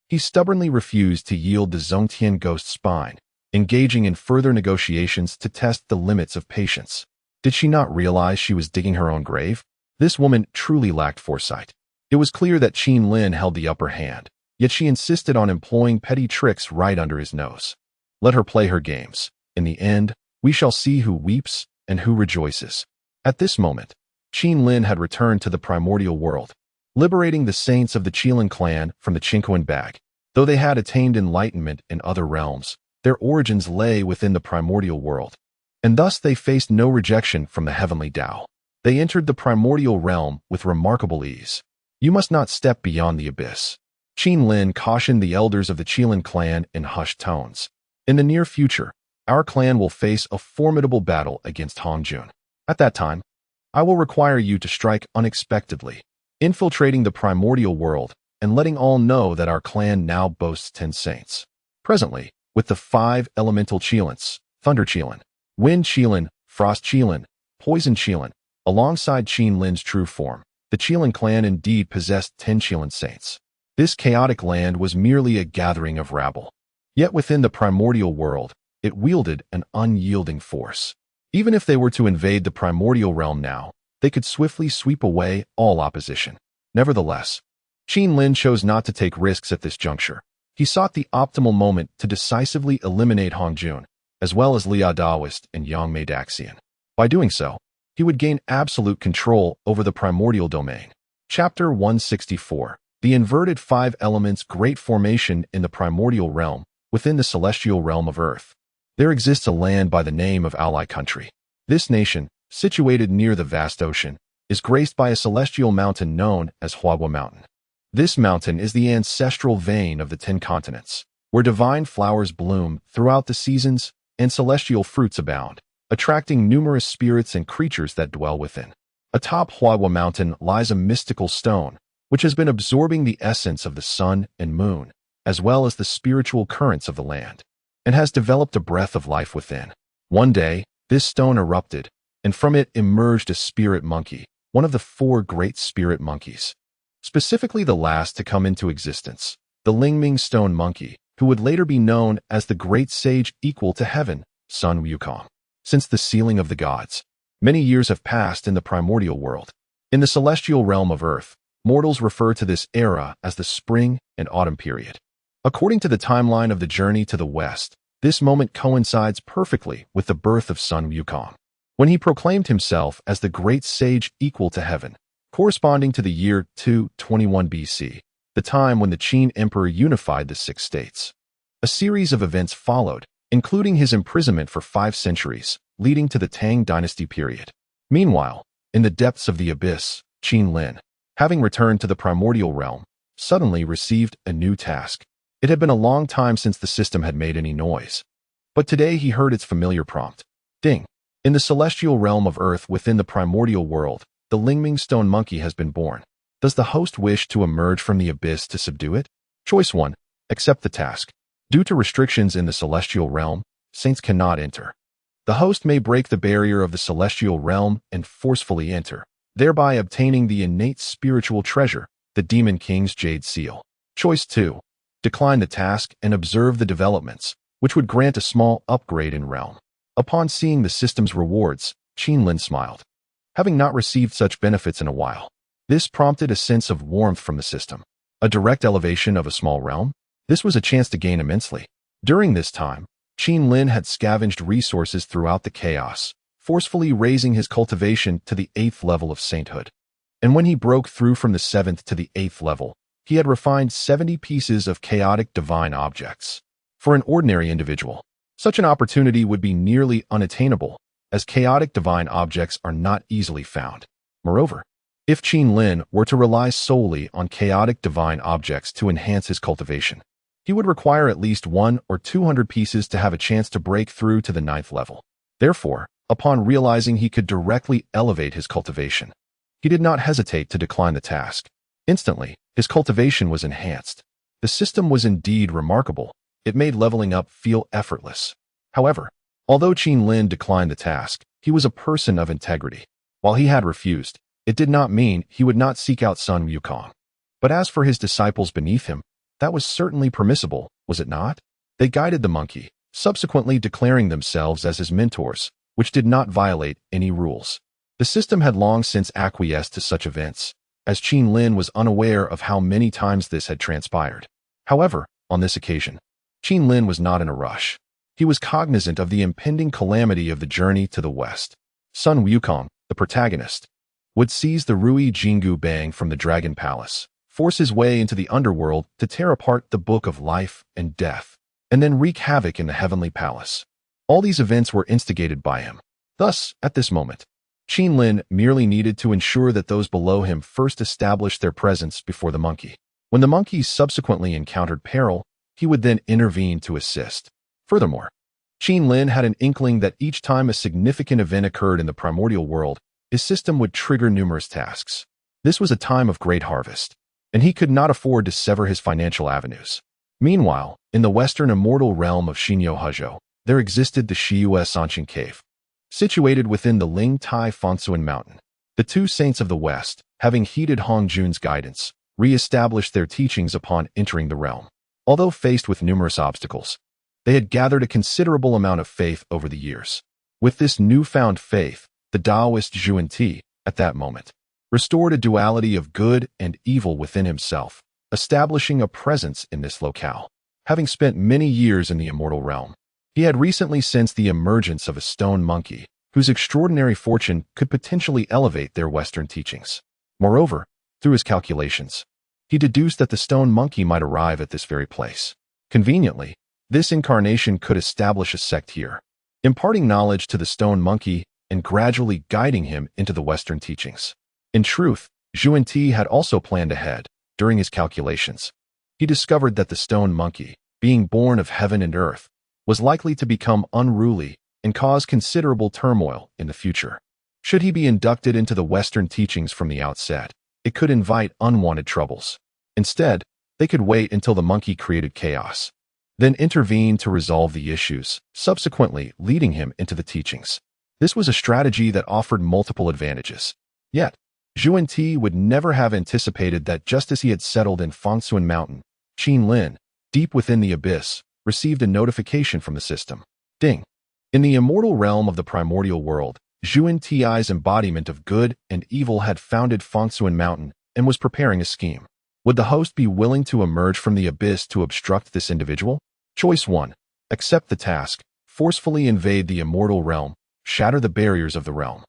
he stubbornly refused to yield the Zhongtian ghost spine, engaging in further negotiations to test the limits of patience. Did she not realize she was digging her own grave? This woman truly lacked foresight. It was clear that Qin Lin held the upper hand, yet she insisted on employing petty tricks right under his nose. Let her play her games. In the end, we shall see who weeps and who rejoices. At this moment, Qin Lin had returned to the primordial world, liberating the saints of the Qilin clan from the Qinquan bag. Though they had attained enlightenment in other realms, their origins lay within the primordial world. and thus they faced no rejection from the heavenly Tao. They entered the primordial realm with remarkable ease. You must not step beyond the abyss. Qin Lin cautioned the elders of the Qilin clan in hushed tones. In the near future, our clan will face a formidable battle against Hongjun. At that time, I will require you to strike unexpectedly, infiltrating the primordial world and letting all know that our clan now boasts 10 saints. Presently, with the 5 elemental Qilins, Thunder Qilin, Wind Qilin, Frost Qilin, Poison Qilin, alongside Qin Lin's true form, the Qilin clan indeed possessed 10 Qilin saints. This chaotic land was merely a gathering of rabble. Yet within the primordial world, it wielded an unyielding force. Even if they were to invade the primordial realm now, they could swiftly sweep away all opposition. Nevertheless, Qin Lin chose not to take risks at this juncture. He sought the optimal moment to decisively eliminate Hongjun, as well as Liao Daoist and Yang Mei Daxian. By doing so, he would gain absolute control over the primordial domain. Chapter 164. The Inverted 5 Elements Great Formation in the Primordial Realm, within the celestial realm of Earth. There exists a land by the name of Ally Country. This nation, situated near the vast ocean, is graced by a celestial mountain known as Huagua Mountain. This mountain is the ancestral vein of the 10 continents, where divine flowers bloom throughout the seasons and celestial fruits abound, attracting numerous spirits and creatures that dwell within. Atop Huagua Mountain lies a mystical stone, which has been absorbing the essence of the sun and moon, as well as the spiritual currents of the land, and has developed a breath of life within. One day, this stone erupted, and from it emerged a spirit monkey, one of the 4 great spirit monkeys. Specifically the last to come into existence, the Lingming Stone Monkey, who would later be known as the Great Sage Equal to Heaven, Sun Wukong. Since the sealing of the gods, many years have passed in the primordial world. In the celestial realm of Earth, mortals refer to this era as the spring and autumn period. According to the timeline of the journey to the west, this moment coincides perfectly with the birth of Sun Wukong, when he proclaimed himself as the Great Sage Equal to Heaven, corresponding to the year 221 BC, the time when the Qin Emperor unified the 6 states. A series of events followed, including his imprisonment for 5 centuries, leading to the Tang Dynasty period. Meanwhile, in the depths of the abyss, Qin Lin, having returned to the primordial realm, suddenly received a new task. It had been a long time since the system had made any noise. But today he heard its familiar prompt. Ding! In the celestial realm of Earth within the primordial world, the Lingming Stone Monkey has been born. Does the host wish to emerge from the abyss to subdue it? Choice 1. Accept the task. Due to restrictions in the celestial realm, saints cannot enter. The host may break the barrier of the celestial realm and forcefully enter, thereby obtaining the innate spiritual treasure, the Demon King's Jade Seal. Choice 2. Decline the task and observe the developments, which would grant a small upgrade in realm. Upon seeing the system's rewards, Qin Lin smiled. Having not received such benefits in a while, this prompted a sense of warmth from the system. A direct elevation of a small realm? This was a chance to gain immensely. During this time, Qin Lin had scavenged resources throughout the chaos, forcefully raising his cultivation to the 8th level of sainthood. And when he broke through from the 7th to the 8th level, he had refined 70 pieces of chaotic divine objects. For an ordinary individual, such an opportunity would be nearly unattainable, as chaotic divine objects are not easily found. Moreover, if Qin Lin were to rely solely on chaotic divine objects to enhance his cultivation, he would require at least 100 or 200 pieces to have a chance to break through to the 9th level. Therefore, upon realizing he could directly elevate his cultivation, he did not hesitate to decline the task. Instantly, his cultivation was enhanced. The system was indeed remarkable. It made leveling up feel effortless. However, although Qin Lin declined the task, he was a person of integrity. While he had refused, it did not mean he would not seek out Sun Wukong. But as for his disciples beneath him, that was certainly permissible, was it not? They guided the monkey, subsequently declaring themselves as his mentors, which did not violate any rules. The system had long since acquiesced to such events, as Qin Lin was unaware of how many times this had transpired. However, on this occasion, Qin Lin was not in a rush. He was cognizant of the impending calamity of the journey to the west. Sun Wukong, the protagonist, would seize the Rui Jingu Bang from the Dragon Palace, force his way into the underworld to tear apart the Book of Life and Death, and then wreak havoc in the Heavenly Palace. All these events were instigated by him. Thus, at this moment, Qin merely needed to ensure that those below him first established their presence before the monkey. When the monkey subsequently encountered peril, he would then intervene to assist. Furthermore, Qin had an inkling that each time a significant event occurred in the primordial world, his system would trigger numerous tasks. This was a time of great harvest, and he could not afford to sever his financial avenues. Meanwhile, in the western immortal realm of Xinyo Hezhou, there existed the Shiyue Sanqing Cave. Situated within the Ling Tai Fangsuan Mountain, the two saints of the West, having heeded Hongjun's guidance, re-established their teachings upon entering the realm. Although faced with numerous obstacles, they had gathered a considerable amount of faith over the years. With this newfound faith, the Taoist Zhuan-Ti, at that moment, restored a duality of good and evil within himself, establishing a presence in this locale. Having spent many years in the immortal realm, he had recently sensed the emergence of a stone monkey, whose extraordinary fortune could potentially elevate their Western teachings. Moreover, through his calculations, he deduced that the stone monkey might arrive at this very place. Conveniently, this incarnation could establish a sect here, imparting knowledge to the stone monkey and gradually guiding him into the Western teachings. In truth, Zhuan-Ti had also planned ahead. During his calculations, he discovered that the stone monkey, being born of heaven and earth, was likely to become unruly and cause considerable turmoil in the future. Should he be inducted into the Western teachings from the outset, it could invite unwanted troubles. Instead, they could wait until the monkey created chaos, then intervene to resolve the issues, subsequently leading him into the teachings. This was a strategy that offered multiple advantages. Yet, Zhuan-Ti would never have anticipated that just as he had settled in Fangsuan Mountain, Qin, deep within the abyss, received a notification from the system. Ding! In the immortal realm of the primordial world, Zhuan-Ti's embodiment of good and evil had founded Fangsuan Mountain and was preparing a scheme. Would the host be willing to emerge from the abyss to obstruct this individual? Choice 1. Accept the task, forcefully invade the immortal realm, shatter the barriers of the realm,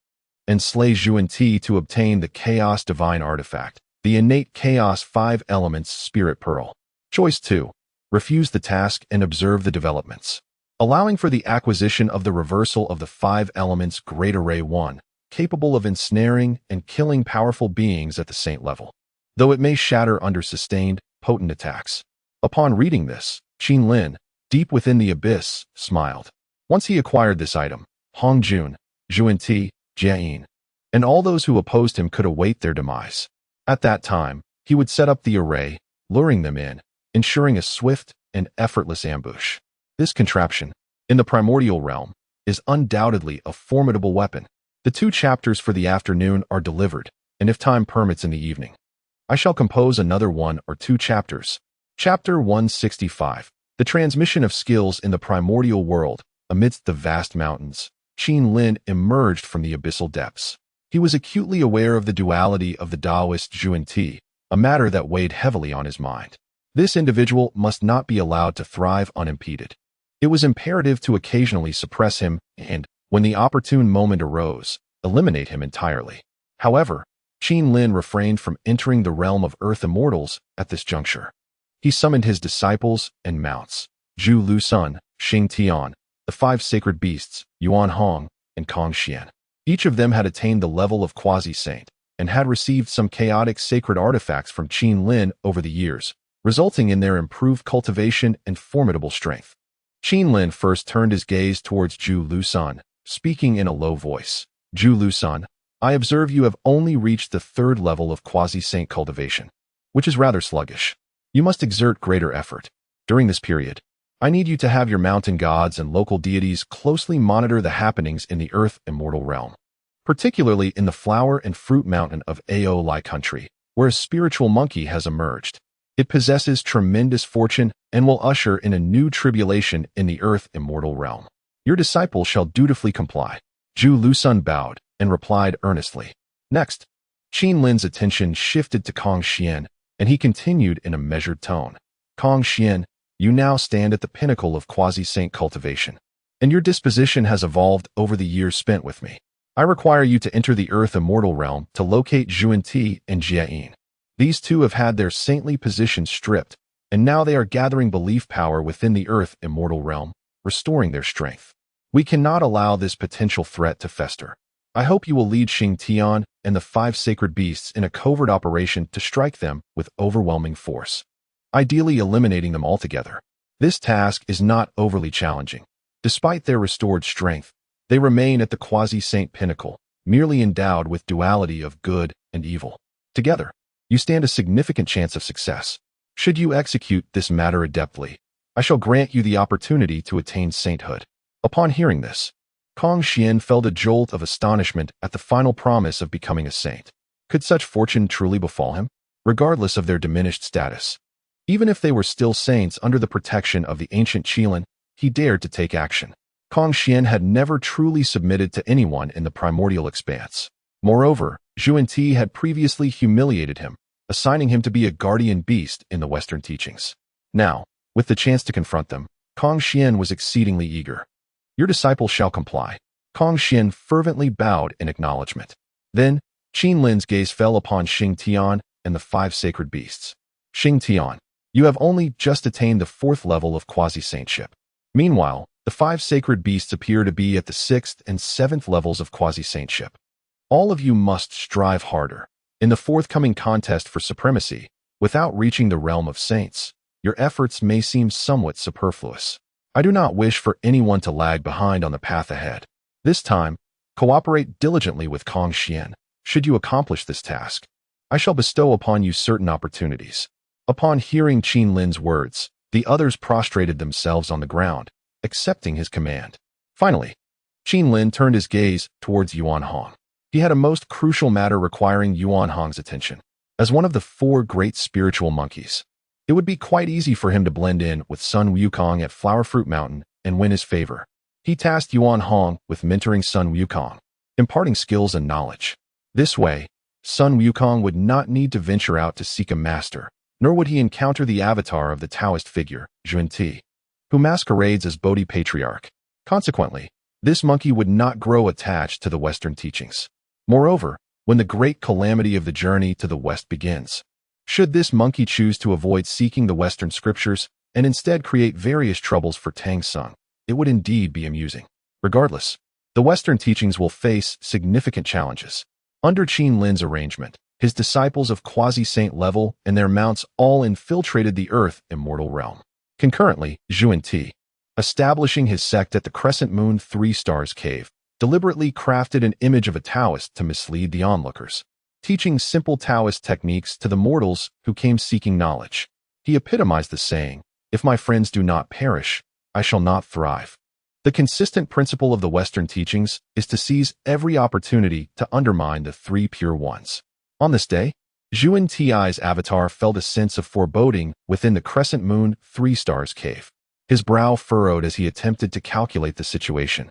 and slay Zhuan-Ti to obtain the Chaos Divine Artifact, the innate Chaos 5 Elements Spirit Pearl. Choice 2. Refuse the task and observe the developments, allowing for the acquisition of the reversal of the 5 Elements Great Array 1, capable of ensnaring and killing powerful beings at the saint level, though it may shatter under sustained, potent attacks. Upon reading this, Qin, deep within the abyss, smiled. Once he acquired this item, Hongjun, Zhuan-Ti, Jiayin, and all those who opposed him could await their demise. At that time, he would set up the array, luring them in, ensuring a swift and effortless ambush. This contraption, in the primordial realm, is undoubtedly a formidable weapon. The 2 chapters for the afternoon are delivered, and if time permits in the evening, I shall compose another 1 or 2 chapters. Chapter 165. The transmission of skills in the primordial world. Amidst the vast mountains, Qin emerged from the abyssal depths. He was acutely aware of the duality of the Taoist Zhuan-Ti, a matter that weighed heavily on his mind. This individual must not be allowed to thrive unimpeded. It was imperative to occasionally suppress him and, when the opportune moment arose, eliminate him entirely. However, Qin refrained from entering the realm of earth immortals at this juncture. He summoned his disciples and mounts, Zhu Lusun, Xing Tian, the 5 sacred beasts, Yuan Hong, and Kong Xian. Each of them had attained the level of quasi-saint and had received some chaotic sacred artifacts from Qin over the years, resulting in their improved cultivation and formidable strength. Qin first turned his gaze towards Zhu Lusun, speaking in a low voice. Zhu Lusun, I observe you have only reached the 3rd level of quasi-saint cultivation, which is rather sluggish. You must exert greater effort. During this period, I need you to have your mountain gods and local deities closely monitor the happenings in the earth immortal realm, particularly in the flower and fruit mountain of Aolai country, where a spiritual monkey has emerged. It possesses tremendous fortune and will usher in a new tribulation in the earth immortal realm. Your disciple shall dutifully comply. Zhu Lusun bowed and replied earnestly. Next, Qin's attention shifted to Kong Xian, and he continued in a measured tone. Kong Xian, you now stand at the pinnacle of quasi-saint cultivation, and your disposition has evolved over the years spent with me. I require you to enter the earth immortal realm to locate Zhuan-Ti and Jiayin. These 2 have had their saintly positions stripped, and now they are gathering belief power within the earth immortal realm, restoring their strength. We cannot allow this potential threat to fester. I hope you will lead Xing Tian and the 5 sacred beasts in a covert operation to strike them with overwhelming force, ideally eliminating them altogether. This task is not overly challenging. Despite their restored strength, they remain at the quasi-saint pinnacle, merely endowed with duality of good and evil. Together, you stand a significant chance of success. Should you execute this matter adeptly, I shall grant you the opportunity to attain sainthood. Upon hearing this, Kong Xian felt a jolt of astonishment at the final promise of becoming a saint. Could such fortune truly befall him, regardless of their diminished status? Even if they were still saints under the protection of the ancient Qilin, he dared to take action. Kong Xian had never truly submitted to anyone in the primordial expanse. Moreover, Zhuan-Ti had previously humiliated him, assigning him to be a guardian beast in the Western teachings. Now, with the chance to confront them, Kong Xian was exceedingly eager. Your disciple shall comply. Kong Xian fervently bowed in acknowledgement. Then, Qin Lin's gaze fell upon Xing Tian and the 5 sacred beasts. Xing Tian, you have only just attained the 4th level of quasi-saintship. Meanwhile, the 5 sacred beasts appear to be at the 6th and 7th levels of quasi-saintship. All of you must strive harder. In the forthcoming contest for supremacy, without reaching the realm of saints, your efforts may seem somewhat superfluous. I do not wish for anyone to lag behind on the path ahead. This time, cooperate diligently with Kong Xian. Should you accomplish this task, I shall bestow upon you certain opportunities. Upon hearing Qin Lin's words, the others prostrated themselves on the ground, accepting his command. Finally, Qin Lin turned his gaze towards Yuan Hong. He had a most crucial matter requiring Yuan Hong's attention. As one of the 4 great spiritual monkeys, it would be quite easy for him to blend in with Sun Wukong at Flower Fruit Mountain and win his favor. He tasked Yuan Hong with mentoring Sun Wukong, imparting skills and knowledge. This way, Sun Wukong would not need to venture out to seek a master, nor would he encounter the avatar of the Taoist figure, Zhuan-Ti, who masquerades as Bodhi Patriarch. Consequently, this monkey would not grow attached to the Western teachings. Moreover, when the great calamity of the journey to the West begins, should this monkey choose to avoid seeking the Western scriptures and instead create various troubles for Tang Sung, it would indeed be amusing. Regardless, the Western teachings will face significant challenges. Under Qin Lin's arrangement, his disciples of quasi-saint level and their mounts all infiltrated the Earth immortal realm. Concurrently, Zhuan-Ti, establishing his sect at the Crescent Moon 3 Stars Cave, deliberately crafted an image of a Taoist to mislead the onlookers, teaching simple Taoist techniques to the mortals who came seeking knowledge. He epitomized the saying, "If my friends do not perish, I shall not thrive." The consistent principle of the Western teachings is to seize every opportunity to undermine the 3 pure ones. On this day, Zhuan-Ti's avatar felt a sense of foreboding within the Crescent Moon 3 Stars Cave. His brow furrowed as he attempted to calculate the situation,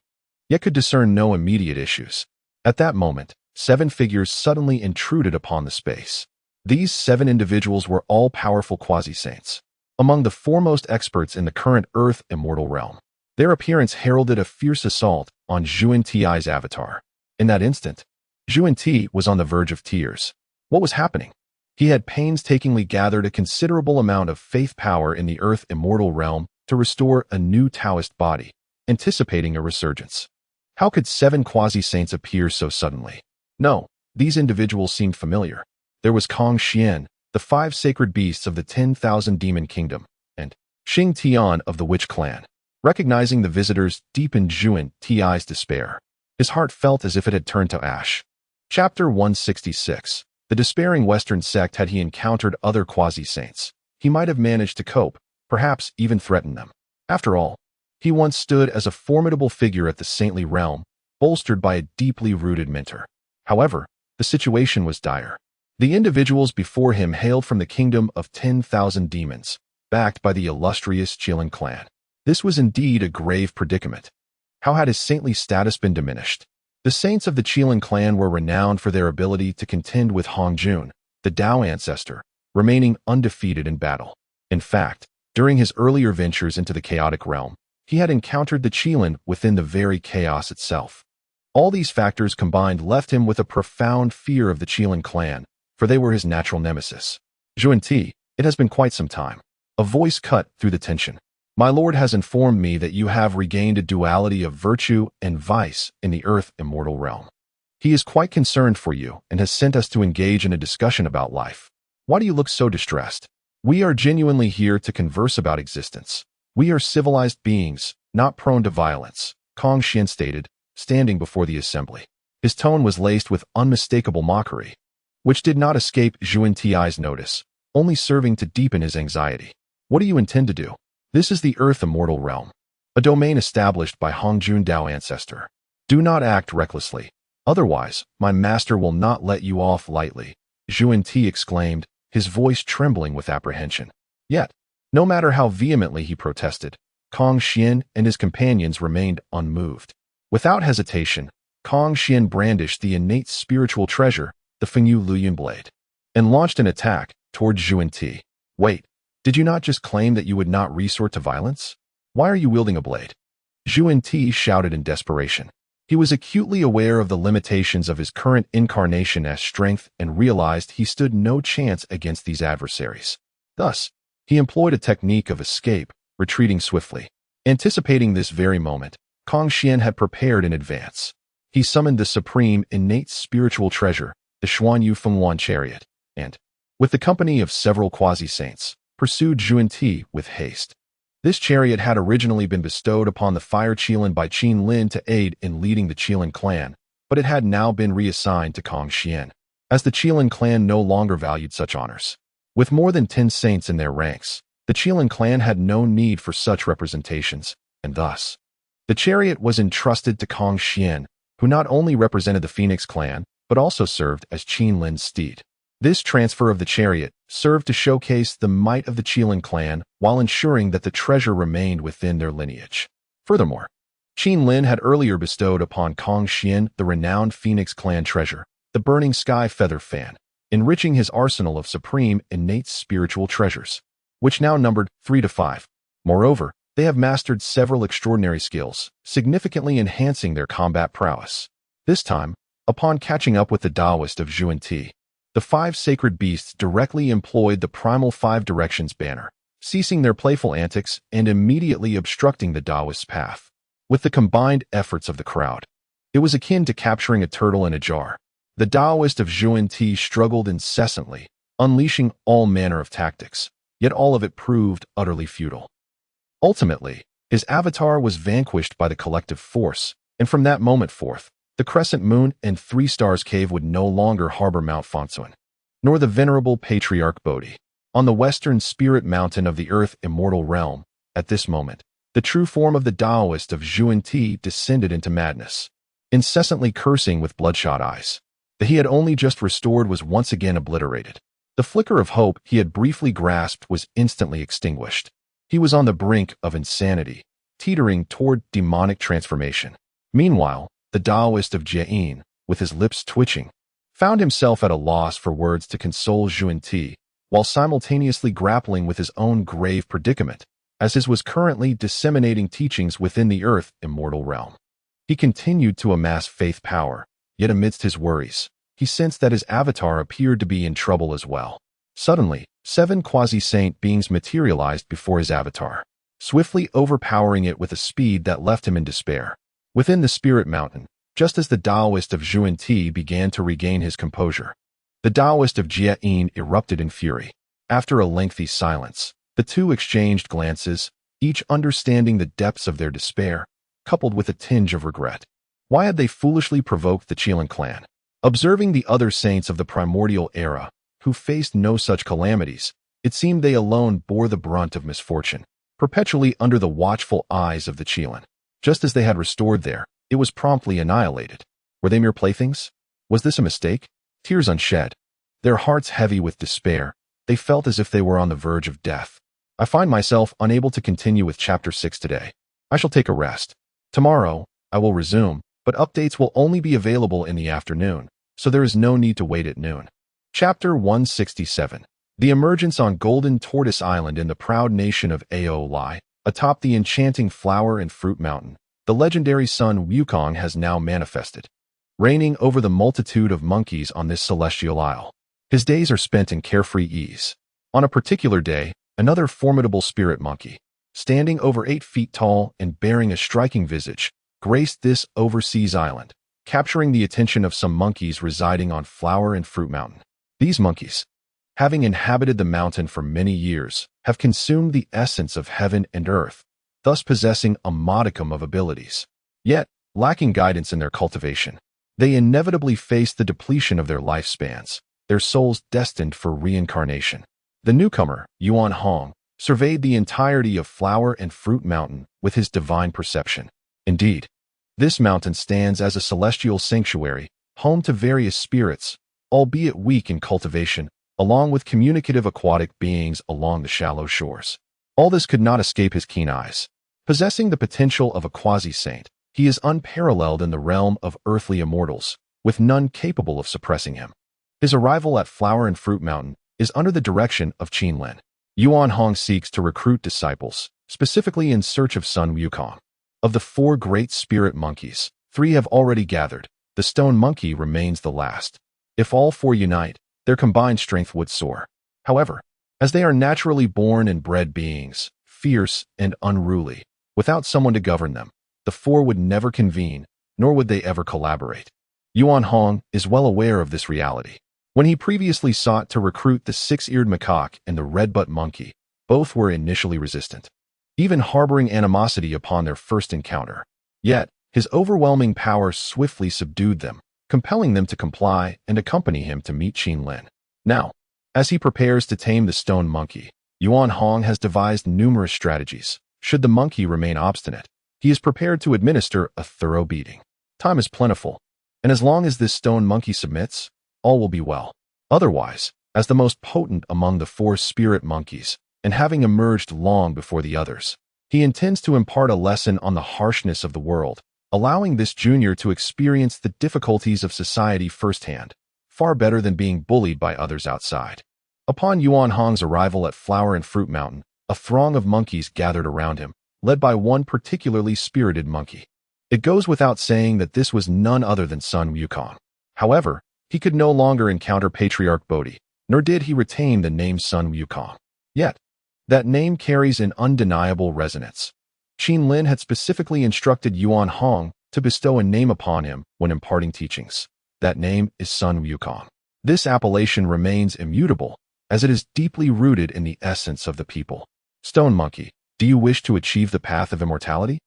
yet could discern no immediate issues. At that moment, 7 figures suddenly intruded upon the space. These 7 individuals were all powerful quasi-saints, among the foremost experts in the current Earth immortal realm. Their appearance heralded a fierce assault on Zhuan-Ti's avatar. In that instant, Zhuan-Ti was on the verge of tears. What was happening? He had painstakingly gathered a considerable amount of faith power in the Earth immortal realm to restore a new Taoist body, anticipating a resurgence. How could 7 quasi-saints appear so suddenly? No, these individuals seemed familiar. There was Kong Xian, the 5 sacred beasts of the 10,000 demon kingdom, and Xing Tian of the witch clan. Recognizing the visitors deepened Zhuan-Ti's despair. His heart felt as if it had turned to ash. Chapter 166. The despairing Western sect. Had he encountered other quasi-saints, he might have managed to cope, perhaps even threaten them. After all, he once stood as a formidable figure at the saintly realm, bolstered by a deeply rooted mentor. However, the situation was dire. The individuals before him hailed from the kingdom of 10,000 demons, backed by the illustrious Qilin clan. This was indeed a grave predicament. How had his saintly status been diminished? The saints of the Qilin clan were renowned for their ability to contend with Hong Jun, the Tao ancestor, remaining undefeated in battle. In fact, during his earlier ventures into the chaotic realm, he had encountered the Qilin within the very chaos itself. All these factors combined left him with a profound fear of the Qilin clan, for they were his natural nemesis. Zhuan-Ti, it has been quite some time. A voice cut through the tension. My lord has informed me that you have regained a duality of virtue and vice in the earth immortal realm. He is quite concerned for you and has sent us to engage in a discussion about life. Why do you look so distressed? We are genuinely here to converse about existence. We are civilized beings, not prone to violence, Kong Xian stated, standing before the assembly. His tone was laced with unmistakable mockery, which did not escape Zhuan Ti's notice, only serving to deepen his anxiety. What do you intend to do? This is the Earth Immortal Realm, a domain established by Hongjun Dao ancestor. Do not act recklessly, otherwise my master will not let you off lightly, Zhuan Ti exclaimed, his voice trembling with apprehension. Yet, no matter how vehemently he protested, Kong Xian and his companions remained unmoved. Without hesitation, Kong Xian brandished the innate spiritual treasure, the Fengyu Luyun blade, and launched an attack toward Zhuan Ti. Wait, did you not just claim that you would not resort to violence? Why are you wielding a blade? Zhuan Ti shouted in desperation. He was acutely aware of the limitations of his current incarnation as strength and realized he stood no chance against these adversaries. Thus, he employed a technique of escape, retreating swiftly. Anticipating this very moment, Kong Xian had prepared in advance. He summoned the supreme innate spiritual treasure, the Xuanyu Fenghuan chariot, and, with the company of several quasi-saints, pursued Zhuan Ti with haste. This chariot had originally been bestowed upon the Fire Qilin by Qin Lin to aid in leading the Qilin clan, but it had now been reassigned to Kong Xian, as the Qilin clan no longer valued such honors. With more than 10 saints in their ranks, the Qilin clan had no need for such representations, and thus, the chariot was entrusted to Kong Xian, who not only represented the Phoenix clan, but also served as Qin Lin's steed. This transfer of the chariot served to showcase the might of the Qilin clan while ensuring that the treasure remained within their lineage. Furthermore, Qin Lin had earlier bestowed upon Kong Xian the renowned Phoenix clan treasure, the Burning Sky Feather Fan, enriching his arsenal of supreme innate spiritual treasures, which now numbered 3 to 5. Moreover, they have mastered several extraordinary skills, significantly enhancing their combat prowess. This time, upon catching up with the Taoist of Zhuan Ti, the 5 sacred beasts directly employed the primal 5 directions banner, ceasing their playful antics and immediately obstructing the Taoist's path. With the combined efforts of the crowd, it was akin to capturing a turtle in a jar. The Taoist of Zhuan Ti struggled incessantly, unleashing all manner of tactics, yet all of it proved utterly futile. Ultimately, his avatar was vanquished by the collective force, and from that moment forth, the Crescent Moon and 3 Stars Cave would no longer harbor Mount Fonsuan, nor the venerable patriarch Bodhi. On the western spirit mountain of the Earth Immortal Realm, at this moment, the true form of the Taoist of Zhuan Ti descended into madness, incessantly cursing with bloodshot eyes. The he had only just restored was once again obliterated. The flicker of hope he had briefly grasped was instantly extinguished. He was on the brink of insanity, teetering toward demonic transformation. Meanwhile, the Taoist of Jieyin, with his lips twitching, found himself at a loss for words to console Zhuan Ti, while simultaneously grappling with his own grave predicament, as his was currently disseminating teachings within the Earth Immortal Realm. He continued to amass faith power, yet amidst his worries, he sensed that his avatar appeared to be in trouble as well. Suddenly, 7 quasi-saint beings materialized before his avatar, swiftly overpowering it with a speed that left him in despair. Within the Spirit Mountain, just as the Taoist of Zhuan Ti began to regain his composure, the Taoist of Jieyin erupted in fury. After a lengthy silence, the two exchanged glances, each understanding the depths of their despair, coupled with a tinge of regret. Why had they foolishly provoked the Qilin clan? Observing the other saints of the primordial era, who faced no such calamities, it seemed they alone bore the brunt of misfortune, perpetually under the watchful eyes of the Qilin. Just as they had restored there, it was promptly annihilated. Were they mere playthings? Was this a mistake? Tears unshed. Their hearts heavy with despair, they felt as if they were on the verge of death. I find myself unable to continue with Chapter 6 today. I shall take a rest. Tomorrow, I will resume, but updates will only be available in the afternoon, so there is no need to wait at noon. Chapter 167. The emergence on Golden Tortoise Island in the proud nation of Ao Lai, atop the enchanting flower and fruit mountain, the legendary sun Wukong has now manifested, reigning over the multitude of monkeys on this celestial isle. His days are spent in carefree ease. On a particular day, another formidable spirit monkey, standing over 8 feet tall and bearing a striking visage, graced this overseas island, capturing the attention of some monkeys residing on Flower and Fruit Mountain. These monkeys, having inhabited the mountain for many years, have consumed the essence of heaven and earth, thus possessing a modicum of abilities. Yet, lacking guidance in their cultivation, they inevitably face the depletion of their lifespans, their souls destined for reincarnation. The newcomer, Yuan Hong, surveyed the entirety of Flower and Fruit Mountain with his divine perception. Indeed, this mountain stands as a celestial sanctuary, home to various spirits, albeit weak in cultivation, along with communicative aquatic beings along the shallow shores. All this could not escape his keen eyes. Possessing the potential of a quasi-saint, he is unparalleled in the realm of earthly immortals, with none capable of suppressing him. His arrival at Flower and Fruit Mountain is under the direction of Qin Lin. Yuan Hong seeks to recruit disciples, specifically in search of Sun Wukong. Of the 4 great spirit monkeys, 3 have already gathered. The stone monkey remains the last. If all 4 unite, their combined strength would soar. However, as they are naturally born and bred beings, fierce and unruly, without someone to govern them, the 4 would never convene, nor would they ever collaborate. Yuan Hong is well aware of this reality. When he previously sought to recruit the 6-eared macaque and the red-butt monkey, both were initially resistant, even harboring animosity upon their first encounter. Yet, his overwhelming power swiftly subdued them, compelling them to comply and accompany him to meet Qin Lin. Now, as he prepares to tame the stone monkey, Yuan Hong has devised numerous strategies. Should the monkey remain obstinate, he is prepared to administer a thorough beating. Time is plentiful, and as long as this stone monkey submits, all will be well. Otherwise, as the most potent among the 4 spirit monkeys, and having emerged long before the others, he intends to impart a lesson on the harshness of the world, allowing this junior to experience the difficulties of society firsthand, far better than being bullied by others outside. Upon Yuan Hong's arrival at Flower and Fruit Mountain, a throng of monkeys gathered around him, led by one particularly spirited monkey. It goes without saying that this was none other than Sun Wukong. However, he could no longer encounter Patriarch Bodhi, nor did he retain the name Sun Wukong. Yet, that name carries an undeniable resonance. Qin Lin had specifically instructed Yuan Hong to bestow a name upon him when imparting teachings. That name is Sun Wukong. This appellation remains immutable, as it is deeply rooted in the essence of the people. Stone Monkey, do you wish to achieve the path of immortality?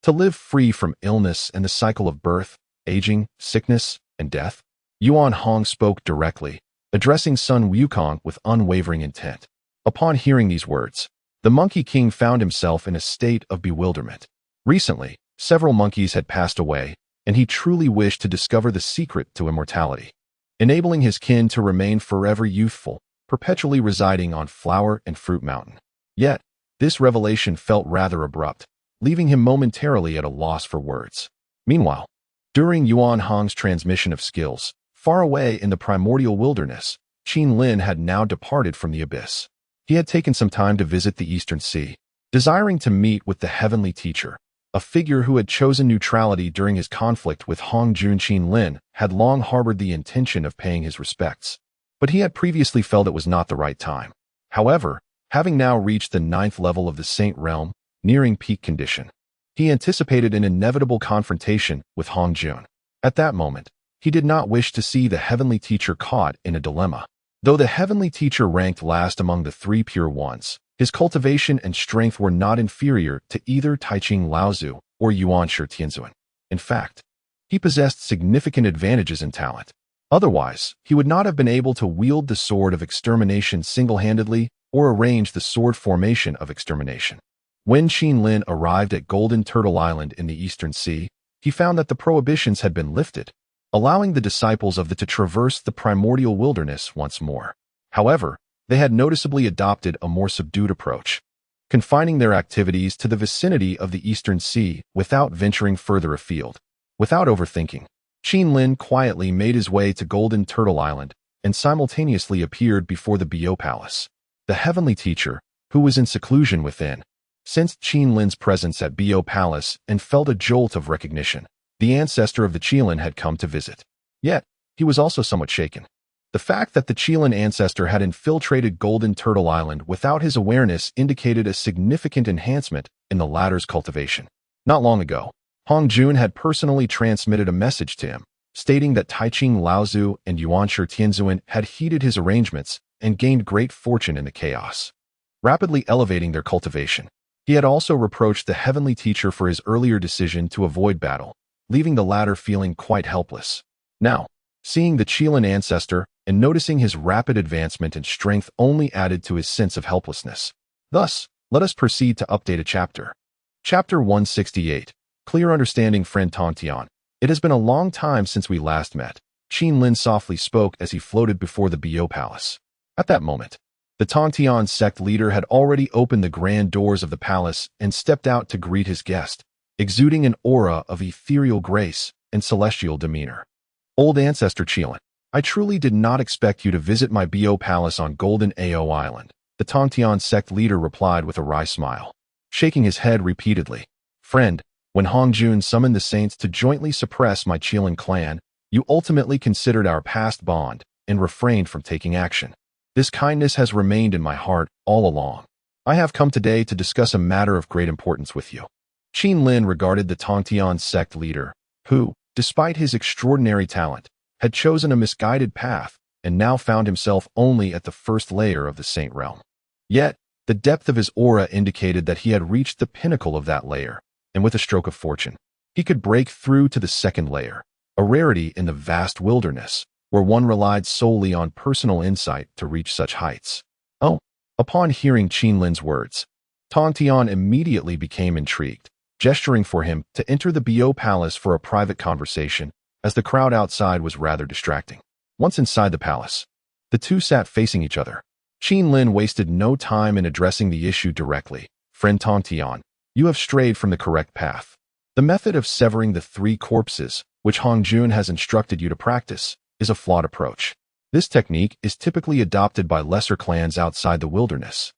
To live free from illness and the cycle of birth, aging, sickness, and death? Yuan Hong spoke directly, addressing Sun Wukong with unwavering intent. Upon hearing these words, the Monkey King found himself in a state of bewilderment. Recently, several monkeys had passed away, and he truly wished to discover the secret to immortality, enabling his kin to remain forever youthful, perpetually residing on Flower and Fruit Mountain. Yet, this revelation felt rather abrupt, leaving him momentarily at a loss for words. Meanwhile, during Yuan Hong's transmission of skills, far away in the primordial wilderness, Qin Lin had now departed from the abyss. He had taken some time to visit the Eastern Sea, desiring to meet with the heavenly teacher, a figure who had chosen neutrality during his conflict with Hong Jun. Qin Lin had long harbored the intention of paying his respects, but he had previously felt it was not the right time. However, having now reached the 9th level of the Saint Realm, nearing peak condition, he anticipated an inevitable confrontation with Hong Jun. At that moment, he did not wish to see the heavenly teacher caught in a dilemma. Though the heavenly teacher ranked last among the 3 pure ones, his cultivation and strength were not inferior to either Taiching Laozu or Yuan Shi Tianzuan. In fact, he possessed significant advantages in talent. Otherwise, he would not have been able to wield the sword of extermination single-handedly or arrange the sword formation of extermination. When Qin Lin arrived at Golden Turtle Island in the Eastern Sea, he found that the prohibitions had been lifted, allowing the disciples of the to traverse the primordial wilderness once more. However, they had noticeably adopted a more subdued approach, confining their activities to the vicinity of the Eastern Sea without venturing further afield. Without overthinking, Qin Lin quietly made his way to Golden Turtle Island and simultaneously appeared before the Bio Palace. The heavenly teacher, who was in seclusion within, sensed Qin Lin's presence at Bio Palace and felt a jolt of recognition. The ancestor of the Qilin had come to visit. Yet, he was also somewhat shaken. The fact that the Qilin ancestor had infiltrated Golden Turtle Island without his awareness indicated a significant enhancement in the latter's cultivation. Not long ago, Hongjun had personally transmitted a message to him, stating that Taiching Laozu and Yuanshi Tianzuan had heeded his arrangements and gained great fortune in the chaos, rapidly elevating their cultivation. He had also reproached the heavenly teacher for his earlier decision to avoid battle, leaving the latter feeling quite helpless. Now, seeing the Qilin ancestor and noticing his rapid advancement and strength only added to his sense of helplessness. Thus, let us proceed to update a chapter. Chapter 168. Clear Understanding. Friend Tongtian, it has been a long time since we last met, Qin Lin softly spoke as he floated before the Bio Palace. At that moment, the Tongtian sect leader had already opened the grand doors of the palace and stepped out to greet his guest, exuding an aura of ethereal grace and celestial demeanor. Old Ancestor Qilin, I truly did not expect you to visit my Bio Palace on Golden Ao Island, the Tongtian sect leader replied with a wry smile, shaking his head repeatedly. Friend, when Hongjun summoned the saints to jointly suppress my Qilin clan, you ultimately considered our past bond and refrained from taking action. This kindness has remained in my heart all along. I have come today to discuss a matter of great importance with you. Qin Lin regarded the Tongtian sect leader, who, despite his extraordinary talent, had chosen a misguided path and now found himself only at the first layer of the Saint Realm. Yet, the depth of his aura indicated that he had reached the pinnacle of that layer, and with a stroke of fortune, he could break through to the second layer, a rarity in the vast wilderness, where one relied solely on personal insight to reach such heights. Oh, upon hearing Qin Lin's words, Tongtian immediately became intrigued, gesturing for him to enter the Bio Palace for a private conversation, as the crowd outside was rather distracting. Once inside the palace, the two sat facing each other. Qin Lin wasted no time in addressing the issue directly. Friend Tongtian, you have strayed from the correct path. The method of severing the three corpses, which Hongjun has instructed you to practice, is a flawed approach. This technique is typically adopted by lesser clans outside the wilderness,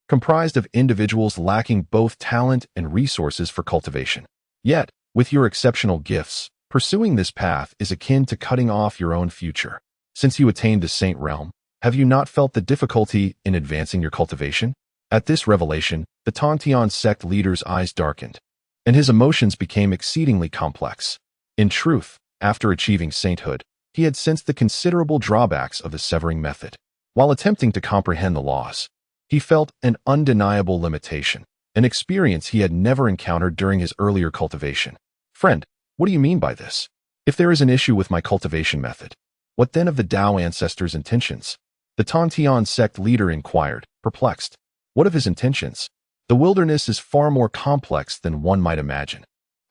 comprised of individuals lacking both talent and resources for cultivation. Yet, with your exceptional gifts, pursuing this path is akin to cutting off your own future. Since you attained the Saint Realm, have you not felt the difficulty in advancing your cultivation? At this revelation, the Tongtian sect leader's eyes darkened, and his emotions became exceedingly complex. In truth, after achieving sainthood, he had sensed the considerable drawbacks of the severing method. While attempting to comprehend the laws, he felt an undeniable limitation, an experience he had never encountered during his earlier cultivation. Friend, what do you mean by this? If there is an issue with my cultivation method, what then of the Dao ancestor's intentions? The Tongtian sect leader inquired, perplexed. What of his intentions? The wilderness is far more complex than one might imagine.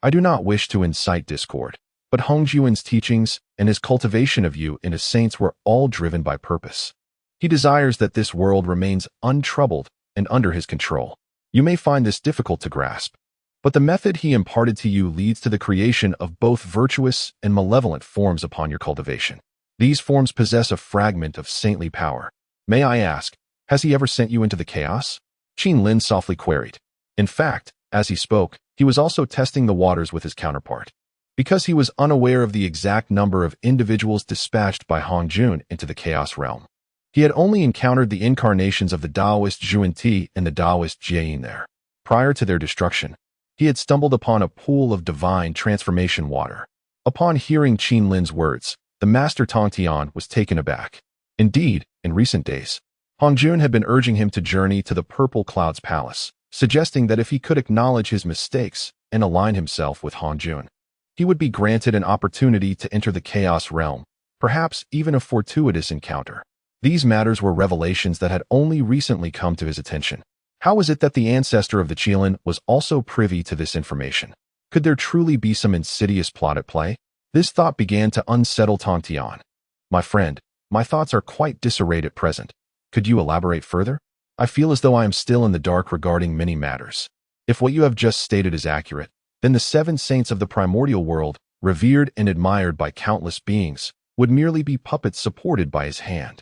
I do not wish to incite discord, but Hongjun's teachings and his cultivation of you into saints were all driven by purpose. He desires that this world remains untroubled and under his control. You may find this difficult to grasp, but the method he imparted to you leads to the creation of both virtuous and malevolent forms upon your cultivation. These forms possess a fragment of saintly power. May I ask, has he ever sent you into the chaos? Qin Lin softly queried. In fact, as he spoke, he was also testing the waters with his counterpart. Because he was unaware of the exact number of individuals dispatched by Hongjun into the Chaos Realm, he had only encountered the incarnations of the Taoist Zhuan-Ti and the Taoist Jiayin there. Prior to their destruction, he had stumbled upon a pool of divine transformation water. Upon hearing Qin Lin's words, the Master Tongtian was taken aback. Indeed, in recent days, Hongjun had been urging him to journey to the Purple Cloud's palace, suggesting that if he could acknowledge his mistakes and align himself with Hongjun, he would be granted an opportunity to enter the Chaos Realm, perhaps even a fortuitous encounter. These matters were revelations that had only recently come to his attention. How was it that the ancestor of the Qilin was also privy to this information? Could there truly be some insidious plot at play? This thought began to unsettle Tongtian. My friend, my thoughts are quite disarrayed at present. Could you elaborate further? I feel as though I am still in the dark regarding many matters. If what you have just stated is accurate, then the seven saints of the primordial world, revered and admired by countless beings, would merely be puppets supported by his hand.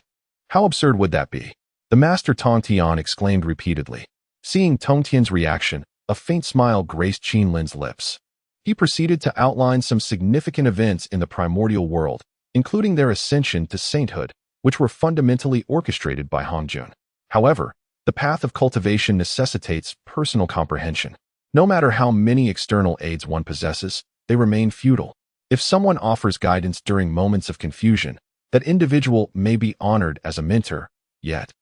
How absurd would that be? The Master Tongtian exclaimed repeatedly. Seeing Tongtian's reaction, a faint smile graced Qin Lin's lips. He proceeded to outline some significant events in the primordial world, including their ascension to sainthood which were fundamentally orchestrated by Hongjun. However, the path of cultivation necessitates personal comprehension. No matter how many external aids one possesses, they remain futile. If someone offers guidance during moments of confusion, that individual may be honored as a mentor, yet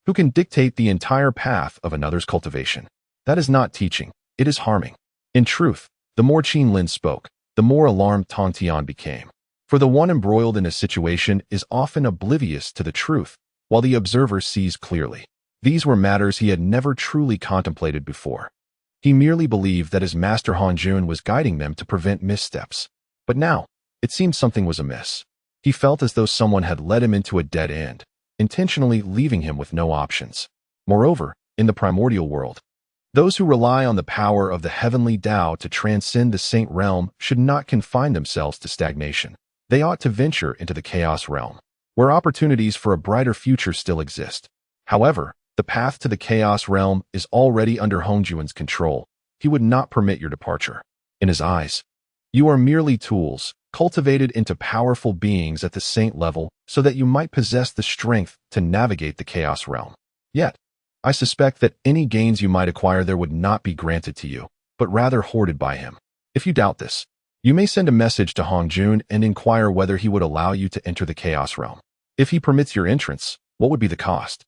who can dictate the entire path of another's cultivation? That is not teaching, it is harming. In truth, the more Qin Lin spoke, the more alarmed Tang Tian became. For the one embroiled in a situation is often oblivious to the truth, while the observer sees clearly. These were matters he had never truly contemplated before. He merely believed that his master Hongjun was guiding them to prevent missteps. But now, it seemed something was amiss. He felt as though someone had led him into a dead end, intentionally leaving him with no options. Moreover, in the primordial world, those who rely on the power of the heavenly Tao to transcend the saint realm should not confine themselves to stagnation. They ought to venture into the chaos realm, where opportunities for a brighter future still exist. However, the path to the chaos realm is already under Hongjun's control. He would not permit your departure. In his eyes, you are merely tools, cultivated into powerful beings at the saint level so that you might possess the strength to navigate the chaos realm. Yet, I suspect that any gains you might acquire there would not be granted to you, but rather hoarded by him. If you doubt this, you may send a message to Hongjun and inquire whether he would allow you to enter the chaos realm. If he permits your entrance, what would be the cost?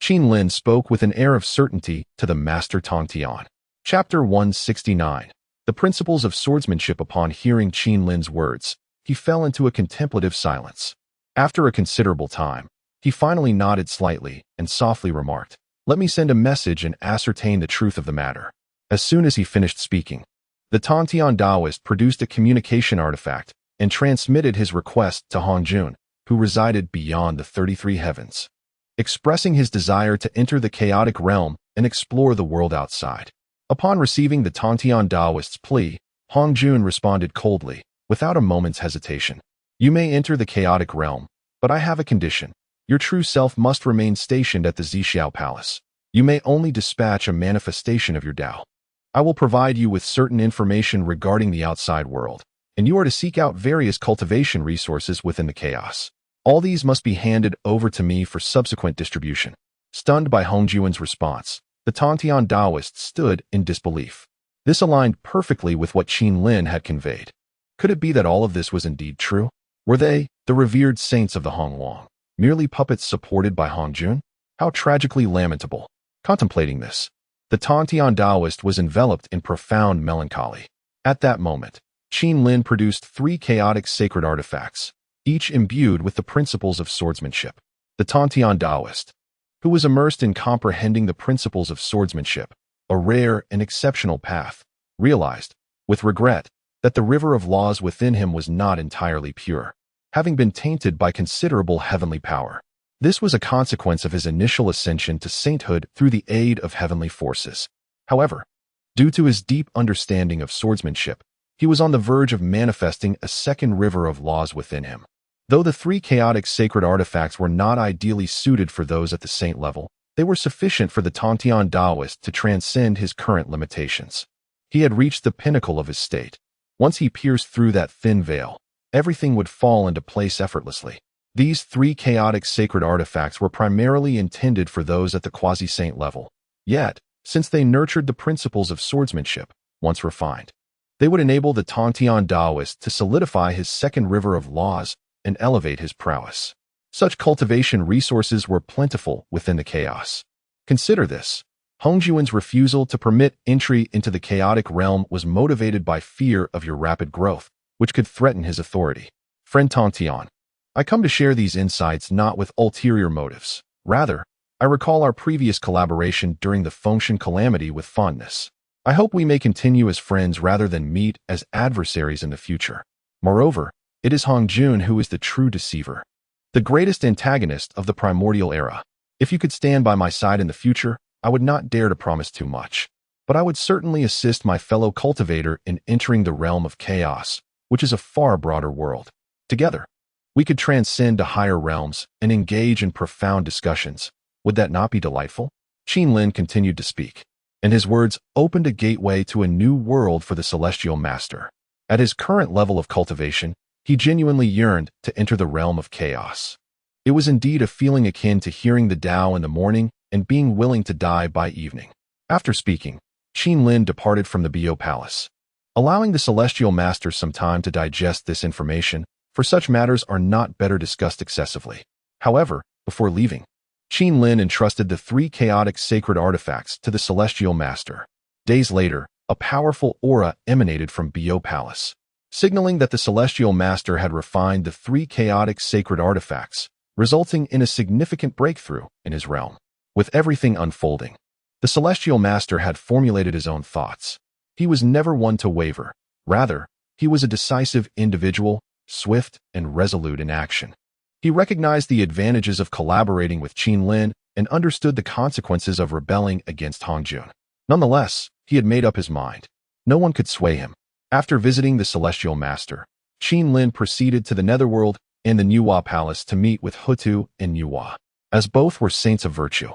Qin Lin spoke with an air of certainty to the master Tang Tian. Chapter 169. The Principles of Swordsmanship. Upon hearing Qin Lin's words, he fell into a contemplative silence. After a considerable time, he finally nodded slightly and softly remarked, "Let me send a message and ascertain the truth of the matter." As soon as he finished speaking, the Tang Tian Taoist produced a communication artifact and transmitted his request to Hongjun, who resided beyond the 33 heavens, expressing his desire to enter the chaotic realm and explore the world outside. Upon receiving the Tang Tian Taoist's plea, Hongjun responded coldly, without a moment's hesitation. "You may enter the chaotic realm, but I have a condition. Your true self must remain stationed at the Zixiao Palace. You may only dispatch a manifestation of your Tao. I will provide you with certain information regarding the outside world, and you are to seek out various cultivation resources within the chaos. All these must be handed over to me for subsequent distribution." Stunned by Hongjun's response, the Tang Tian Taoist stood in disbelief. This aligned perfectly with what Qin Lin had conveyed. Could it be that all of this was indeed true? Were they, the revered saints of the Hongwang, merely puppets supported by Hongjun? How tragically lamentable. Contemplating this, the Tang Tian Taoist was enveloped in profound melancholy. At that moment, Qin Lin produced 3 chaotic sacred artifacts, each imbued with the principles of swordsmanship. The Tang Tian Taoist, who was immersed in comprehending the principles of swordsmanship, a rare and exceptional path, realized, with regret, that the river of laws within him was not entirely pure, having been tainted by considerable heavenly power. This was a consequence of his initial ascension to sainthood through the aid of heavenly forces. However, due to his deep understanding of swordsmanship, he was on the verge of manifesting a second river of laws within him. Though the 3 chaotic sacred artifacts were not ideally suited for those at the saint level, they were sufficient for the Tang Tian Taoist to transcend his current limitations. He had reached the pinnacle of his state. Once he pierced through that thin veil, everything would fall into place effortlessly. These 3 chaotic sacred artifacts were primarily intended for those at the quasi-saint level. Yet, since they nurtured the principles of swordsmanship, once refined, they would enable the Tang Tian Taoist to solidify his second river of laws and elevate his prowess. Such cultivation resources were plentiful within the chaos. Consider this. Hongjun's refusal to permit entry into the chaotic realm was motivated by fear of your rapid growth, which could threaten his authority. Friend Tang Tian, I come to share these insights not with ulterior motives. Rather, I recall our previous collaboration during the Fengshan calamity with fondness. I hope we may continue as friends rather than meet as adversaries in the future. Moreover, it is Hongjun who is the true deceiver, the greatest antagonist of the primordial era. If you could stand by my side in the future, I would not dare to promise too much, but I would certainly assist my fellow cultivator in entering the realm of chaos, which is a far broader world. Together, we could transcend to higher realms and engage in profound discussions. Would that not be delightful? Qin Lin continued to speak, and his words opened a gateway to a new world for the celestial master. At his current level of cultivation, he genuinely yearned to enter the realm of chaos. It was indeed a feeling akin to hearing the Tao in the morning and being willing to die by evening. After speaking, Qin Lin departed from the Bio Palace, allowing the Celestial Master some time to digest this information, for such matters are not better discussed excessively. However, before leaving, Qin Lin entrusted the 3 chaotic sacred artifacts to the Celestial Master. Days later, a powerful aura emanated from Bio Palace, signaling that the Celestial Master had refined the 3 chaotic sacred artifacts, resulting in a significant breakthrough in his realm. With everything unfolding, the Celestial Master had formulated his own thoughts. He was never one to waver. Rather, he was a decisive individual, swift and resolute in action. He recognized the advantages of collaborating with Qin Lin and understood the consequences of rebelling against Hongjun. Nonetheless, he had made up his mind. No one could sway him. After visiting the Celestial Master, Qin Lin proceeded to the Netherworld and the Nuwa Palace to meet with Hutu and Nuwa. As both were saints of virtue,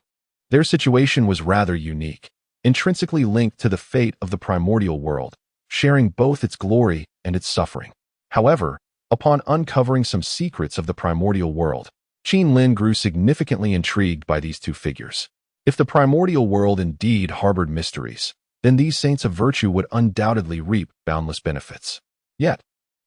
their situation was rather unique, intrinsically linked to the fate of the primordial world, sharing both its glory and its suffering. However, upon uncovering some secrets of the primordial world, Qin Lin grew significantly intrigued by these two figures. If the primordial world indeed harbored mysteries, then these saints of virtue would undoubtedly reap boundless benefits. Yet,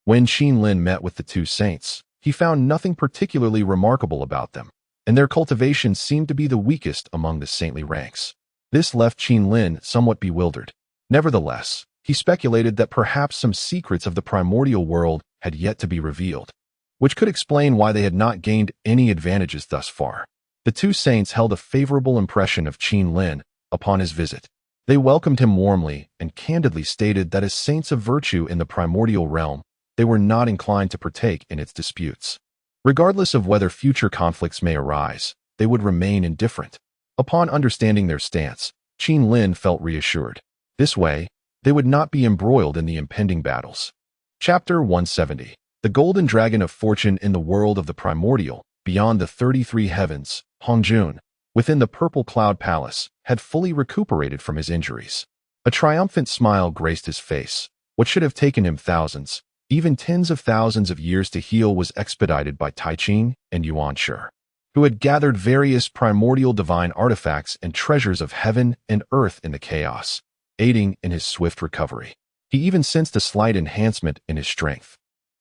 when Qin Lin met with the two saints, he found nothing particularly remarkable about them, and their cultivation seemed to be the weakest among the saintly ranks. This left Qin Lin somewhat bewildered. Nevertheless, he speculated that perhaps some secrets of the primordial world had yet to be revealed, which could explain why they had not gained any advantages thus far. The two saints held a favorable impression of Qin Lin upon his visit. They welcomed him warmly and candidly stated that as saints of virtue in the primordial realm, they were not inclined to partake in its disputes. Regardless of whether future conflicts may arise, they would remain indifferent. Upon understanding their stance, Qin Lin felt reassured. This way, they would not be embroiled in the impending battles. Chapter 170. The Golden Dragon of Fortune in the World of the Primordial, beyond the 33 heavens, Hongjun, within the Purple Cloud Palace, had fully recuperated from his injuries. A triumphant smile graced his face. What should have taken him thousands, even tens of thousands of years to heal was expedited by Taiqing and Yuanshi, who had gathered various primordial divine artifacts and treasures of heaven and earth in the chaos, aiding in his swift recovery. He even sensed a slight enhancement in his strength.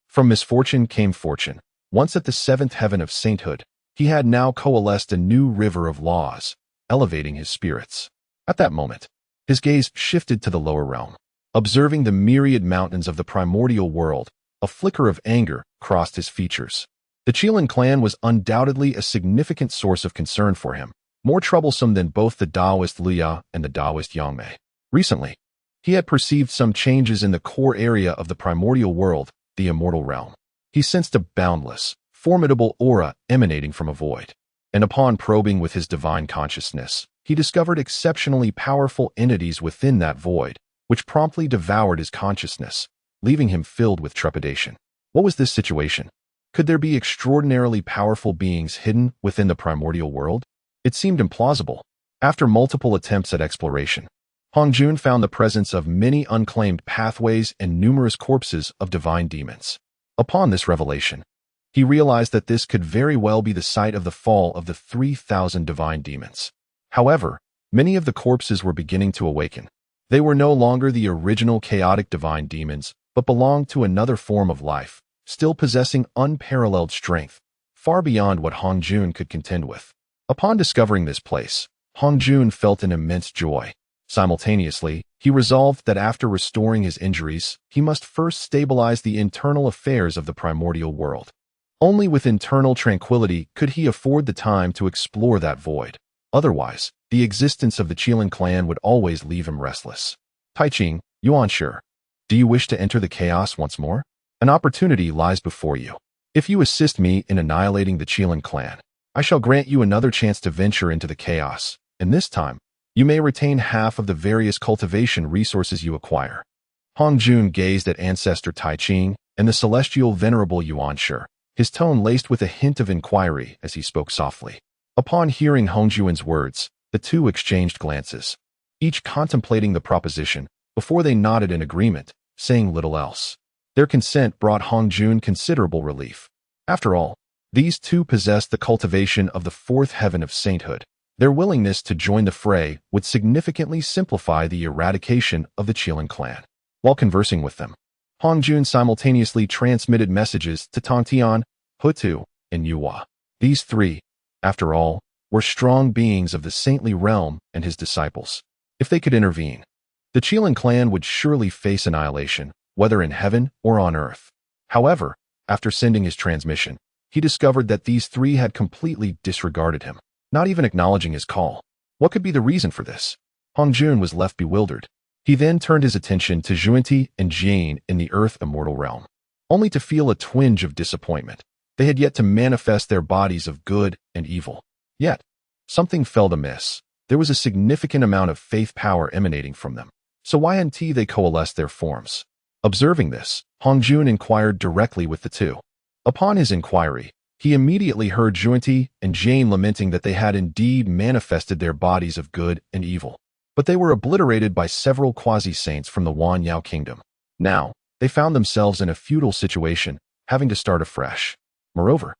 From misfortune came fortune. Once at the 7th heaven of sainthood, he had now coalesced a new river of laws, elevating his spirits. At that moment, his gaze shifted to the lower realm. Observing the myriad mountains of the primordial world, a flicker of anger crossed his features. The Qilin clan was undoubtedly a significant source of concern for him, more troublesome than both the Taoist Liya and the Taoist Yangmei. Recently, he had perceived some changes in the core area of the primordial world, the immortal realm. He sensed a boundless, formidable aura emanating from a void, and upon probing with his divine consciousness, he discovered exceptionally powerful entities within that void, which promptly devoured his consciousness, leaving him filled with trepidation. What was this situation? Could there be extraordinarily powerful beings hidden within the primordial world? It seemed implausible. After multiple attempts at exploration, Hongjun found the presence of many unclaimed pathways and numerous corpses of divine demons. Upon this revelation, he realized that this could very well be the site of the fall of the 3,000 divine demons. However, many of the corpses were beginning to awaken. They were no longer the original chaotic divine demons, but belonged to another form of life, still possessing unparalleled strength, far beyond what Hongjun could contend with. Upon discovering this place, Hongjun felt an immense joy. Simultaneously, he resolved that after restoring his injuries, he must first stabilize the internal affairs of the primordial world. Only with internal tranquility could he afford the time to explore that void. Otherwise, the existence of the Qilin clan would always leave him restless. Taiqing, Yuanshi, do you wish to enter the chaos once more? An opportunity lies before you. If you assist me in annihilating the Qilin clan, I shall grant you another chance to venture into the chaos, and this time, you may retain half of the various cultivation resources you acquire. Hongjun gazed at Ancestor Taiqing and the celestial venerable Yuanshi, his tone laced with a hint of inquiry as he spoke softly. Upon hearing Hongjun's words, the two exchanged glances, each contemplating the proposition, before they nodded in agreement, saying little else. Their consent brought Hongjun considerable relief. After all, These two possessed the cultivation of the fourth heaven of sainthood. Their willingness to join the fray would significantly simplify the eradication of the Qilin clan. While conversing with them, Hongjun simultaneously transmitted messages to Tongtian, Hutu, and Yuhua. These three, after all, were strong beings of the saintly realm and his disciples. If they could intervene, the Qilin clan would surely face annihilation, whether in heaven or on earth. However, after sending his transmission, he discovered that these three had completely disregarded him, not even acknowledging his call. What could be the reason for this? Hongjun was left bewildered. He then turned his attention to Zhuanti and Jane in the Earth Immortal Realm, only to feel a twinge of disappointment. They had yet to manifest their bodies of good and evil. Yet, something felt amiss. There was a significant amount of faith power emanating from them. So why hadn't they coalesced their forms? Observing this, Hongjun inquired directly with the two. Upon his inquiry, he immediately heard Zhuanti and Jane lamenting that they had indeed manifested their bodies of good and evil. But they were obliterated by several quasi-saints from the Wan Yao kingdom. Now, they found themselves in a feudal situation, having to start afresh. Moreover,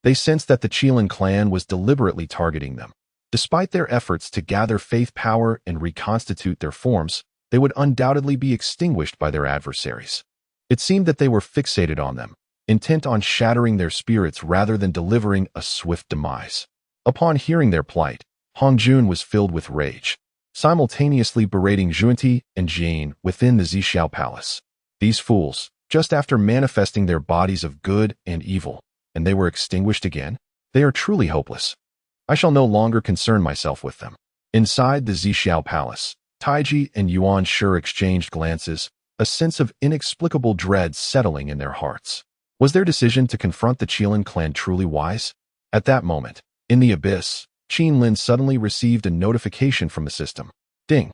they sensed that the Qilin clan was deliberately targeting them. Despite their efforts to gather faith power and reconstitute their forms, they would undoubtedly be extinguished by their adversaries. It seemed that they were fixated on them, intent on shattering their spirits rather than delivering a swift demise. Upon hearing their plight, Hongjun was filled with rage, simultaneously berating Zhuanti and Jane within the Zixiao Palace. These fools, just after manifesting their bodies of good and evil, and they were extinguished again? They are truly hopeless. I shall no longer concern myself with them. Inside the Zixiao Palace, Taiji and Yuan Shi exchanged glances, a sense of inexplicable dread settling in their hearts. Was their decision to confront the Qilin clan truly wise? At that moment, in the abyss, Qinlin suddenly received a notification from the system. Ding!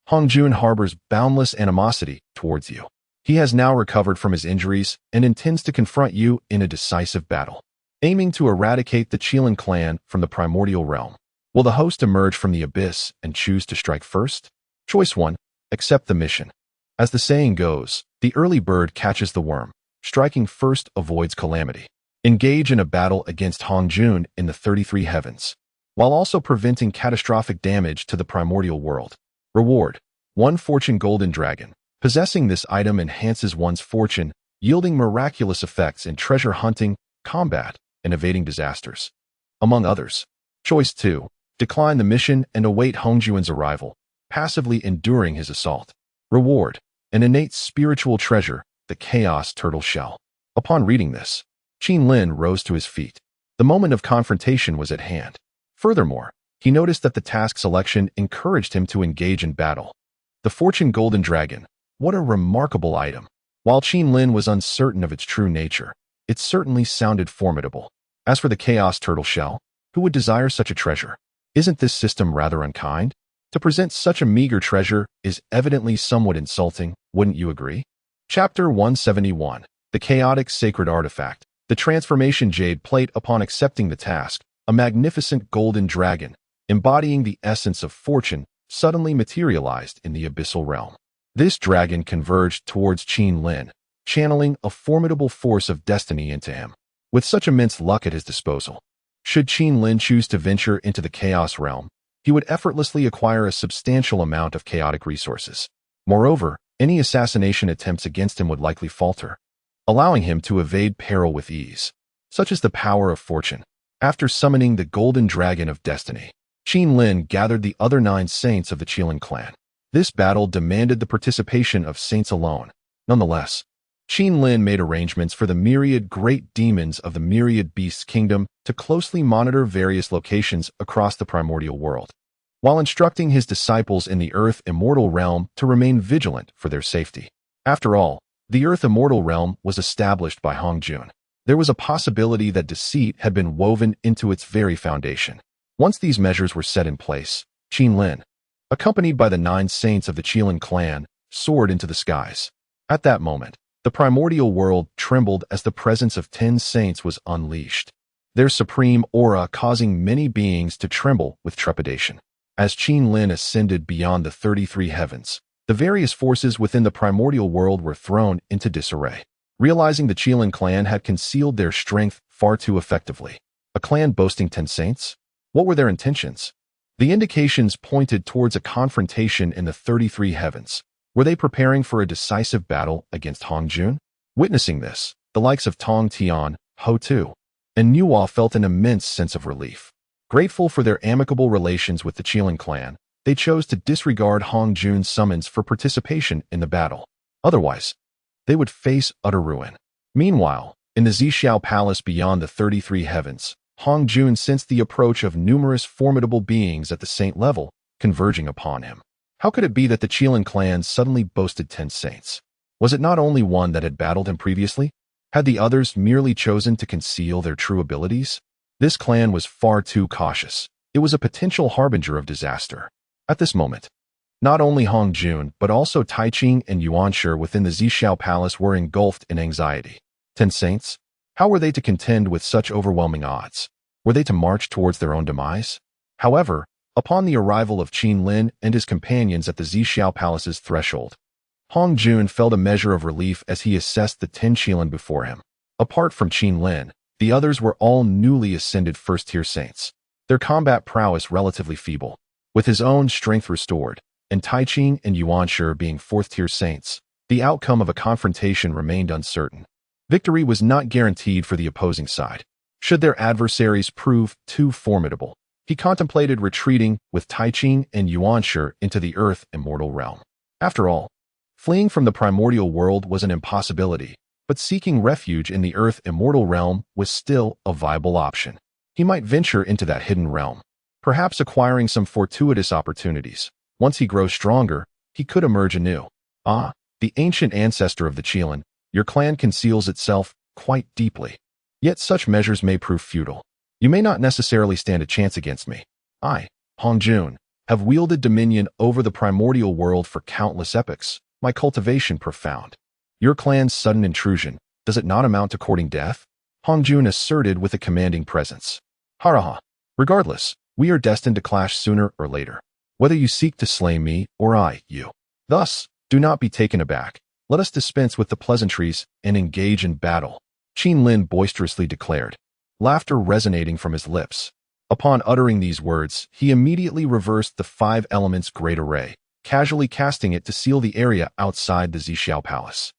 Hongjun harbors boundless animosity towards you. He has now recovered from his injuries and intends to confront you in a decisive battle, aiming to eradicate the Qilin clan from the primordial realm. Will the host emerge from the abyss and choose to strike first? Choice 1. Accept the mission. As the saying goes, the early bird catches the worm. Striking first avoids calamity. Engage in a battle against Hongjun in the 33 heavens, while also preventing catastrophic damage to the primordial world. Reward: 1 fortune golden dragon. Possessing this item enhances one's fortune, yielding miraculous effects in treasure hunting, combat, and evading disasters, among others. Choice 2. Decline the mission and await Hongjun's arrival, passively enduring his assault. Reward: an innate spiritual treasure, the Chaos Turtle Shell. Upon reading this, Qinlin rose to his feet. The moment of confrontation was at hand. Furthermore, he noticed that the task selection encouraged him to engage in battle. The Fortune Golden Dragon. What a remarkable item. While Qinlin was uncertain of its true nature, it certainly sounded formidable. As for the Chaos Turtle Shell, who would desire such a treasure? Isn't this system rather unkind? To present such a meager treasure is evidently somewhat insulting, wouldn't you agree? Chapter 171. The Chaotic Sacred Artifact. The Transformation Jade Plate. Upon accepting the task, a magnificent golden dragon, embodying the essence of fortune, suddenly materialized in the abyssal realm. This dragon converged towards Qinlin, channeling a formidable force of destiny into him. With such immense luck at his disposal, should Qinlin choose to venture into the chaos realm, he would effortlessly acquire a substantial amount of chaotic resources. Moreover, any assassination attempts against him would likely falter, allowing him to evade peril with ease. Such is the power of fortune. After summoning the Golden Dragon of Destiny, Qinlin gathered the other 9 saints of the Qilin clan. This battle demanded the participation of saints alone. Nonetheless, Qinlin made arrangements for the myriad great demons of the myriad beasts kingdom to closely monitor various locations across the primordial world, while instructing his disciples in the Earth Immortal Realm to remain vigilant for their safety. After all, the Earth Immortal Realm was established by Hongjun. There was a possibility that deceit had been woven into its very foundation. Once these measures were set in place, Qinlin, accompanied by the 9 saints of the Qilin clan, soared into the skies. At that moment, the primordial world trembled as the presence of 10 saints was unleashed, their supreme aura causing many beings to tremble with trepidation. As Qinlin ascended beyond the 33 heavens, the various forces within the primordial world were thrown into disarray. Realizing the Qilin clan had concealed their strength far too effectively. A clan boasting 10 saints? What were their intentions? The indications pointed towards a confrontation in the 33 heavens. Were they preparing for a decisive battle against Hongjun? Witnessing this, the likes of Tong Tian, Ho Tu, and Nuo felt an immense sense of relief. Grateful for their amicable relations with the Qilin clan, they chose to disregard Hongjun's summons for participation in the battle. Otherwise, they would face utter ruin. Meanwhile, in the Zixiao Palace beyond the 33 heavens, Hongjun sensed the approach of numerous formidable beings at the saint level, converging upon him. How could it be that the Qilin clan suddenly boasted 10 saints? Was it not only one that had battled him previously? Had the others merely chosen to conceal their true abilities? This clan was far too cautious. It was a potential harbinger of disaster. At this moment, not only Hongjun, but also Taiqing and Yuanshi within the Zixiao Palace were engulfed in anxiety. 10 saints? How were they to contend with such overwhelming odds? Were they to march towards their own demise? However, upon the arrival of Qin Lin and his companions at the Zixiao Palace's threshold, Hongjun felt a measure of relief as he assessed the 10 Qilin before him. Apart from Qin Lin, the others were all newly ascended first-tier saints. Their combat prowess relatively feeble, with his own strength restored, and Taiqing and Yuanshi being fourth-tier saints, the outcome of a confrontation remained uncertain. Victory was not guaranteed for the opposing side. Should their adversaries prove too formidable, he contemplated retreating with Taiqing and Yuanshi into the Earth Immortal Realm. After all, fleeing from the primordial world was an impossibility, but seeking refuge in the Earth Immortal Realm was still a viable option. He might venture into that hidden realm, perhaps acquiring some fortuitous opportunities. Once he grows stronger, he could emerge anew. Ah, the ancient ancestor of the Qilin, your clan conceals itself quite deeply. Yet such measures may prove futile. You may not necessarily stand a chance against me. I, Hongjun, have wielded dominion over the primordial world for countless epochs, my cultivation profound. Your clan's sudden intrusion, does it not amount to courting death? Hongjun asserted with a commanding presence. Haraha. Regardless, we are destined to clash sooner or later, whether you seek to slay me or I, you. Thus, do not be taken aback. Let us dispense with the pleasantries and engage in battle, Qin Lin boisterously declared, laughter resonating from his lips. Upon uttering these words, he immediately reversed the 5 elements' great array, casually casting it to seal the area outside the Zixiao Palace.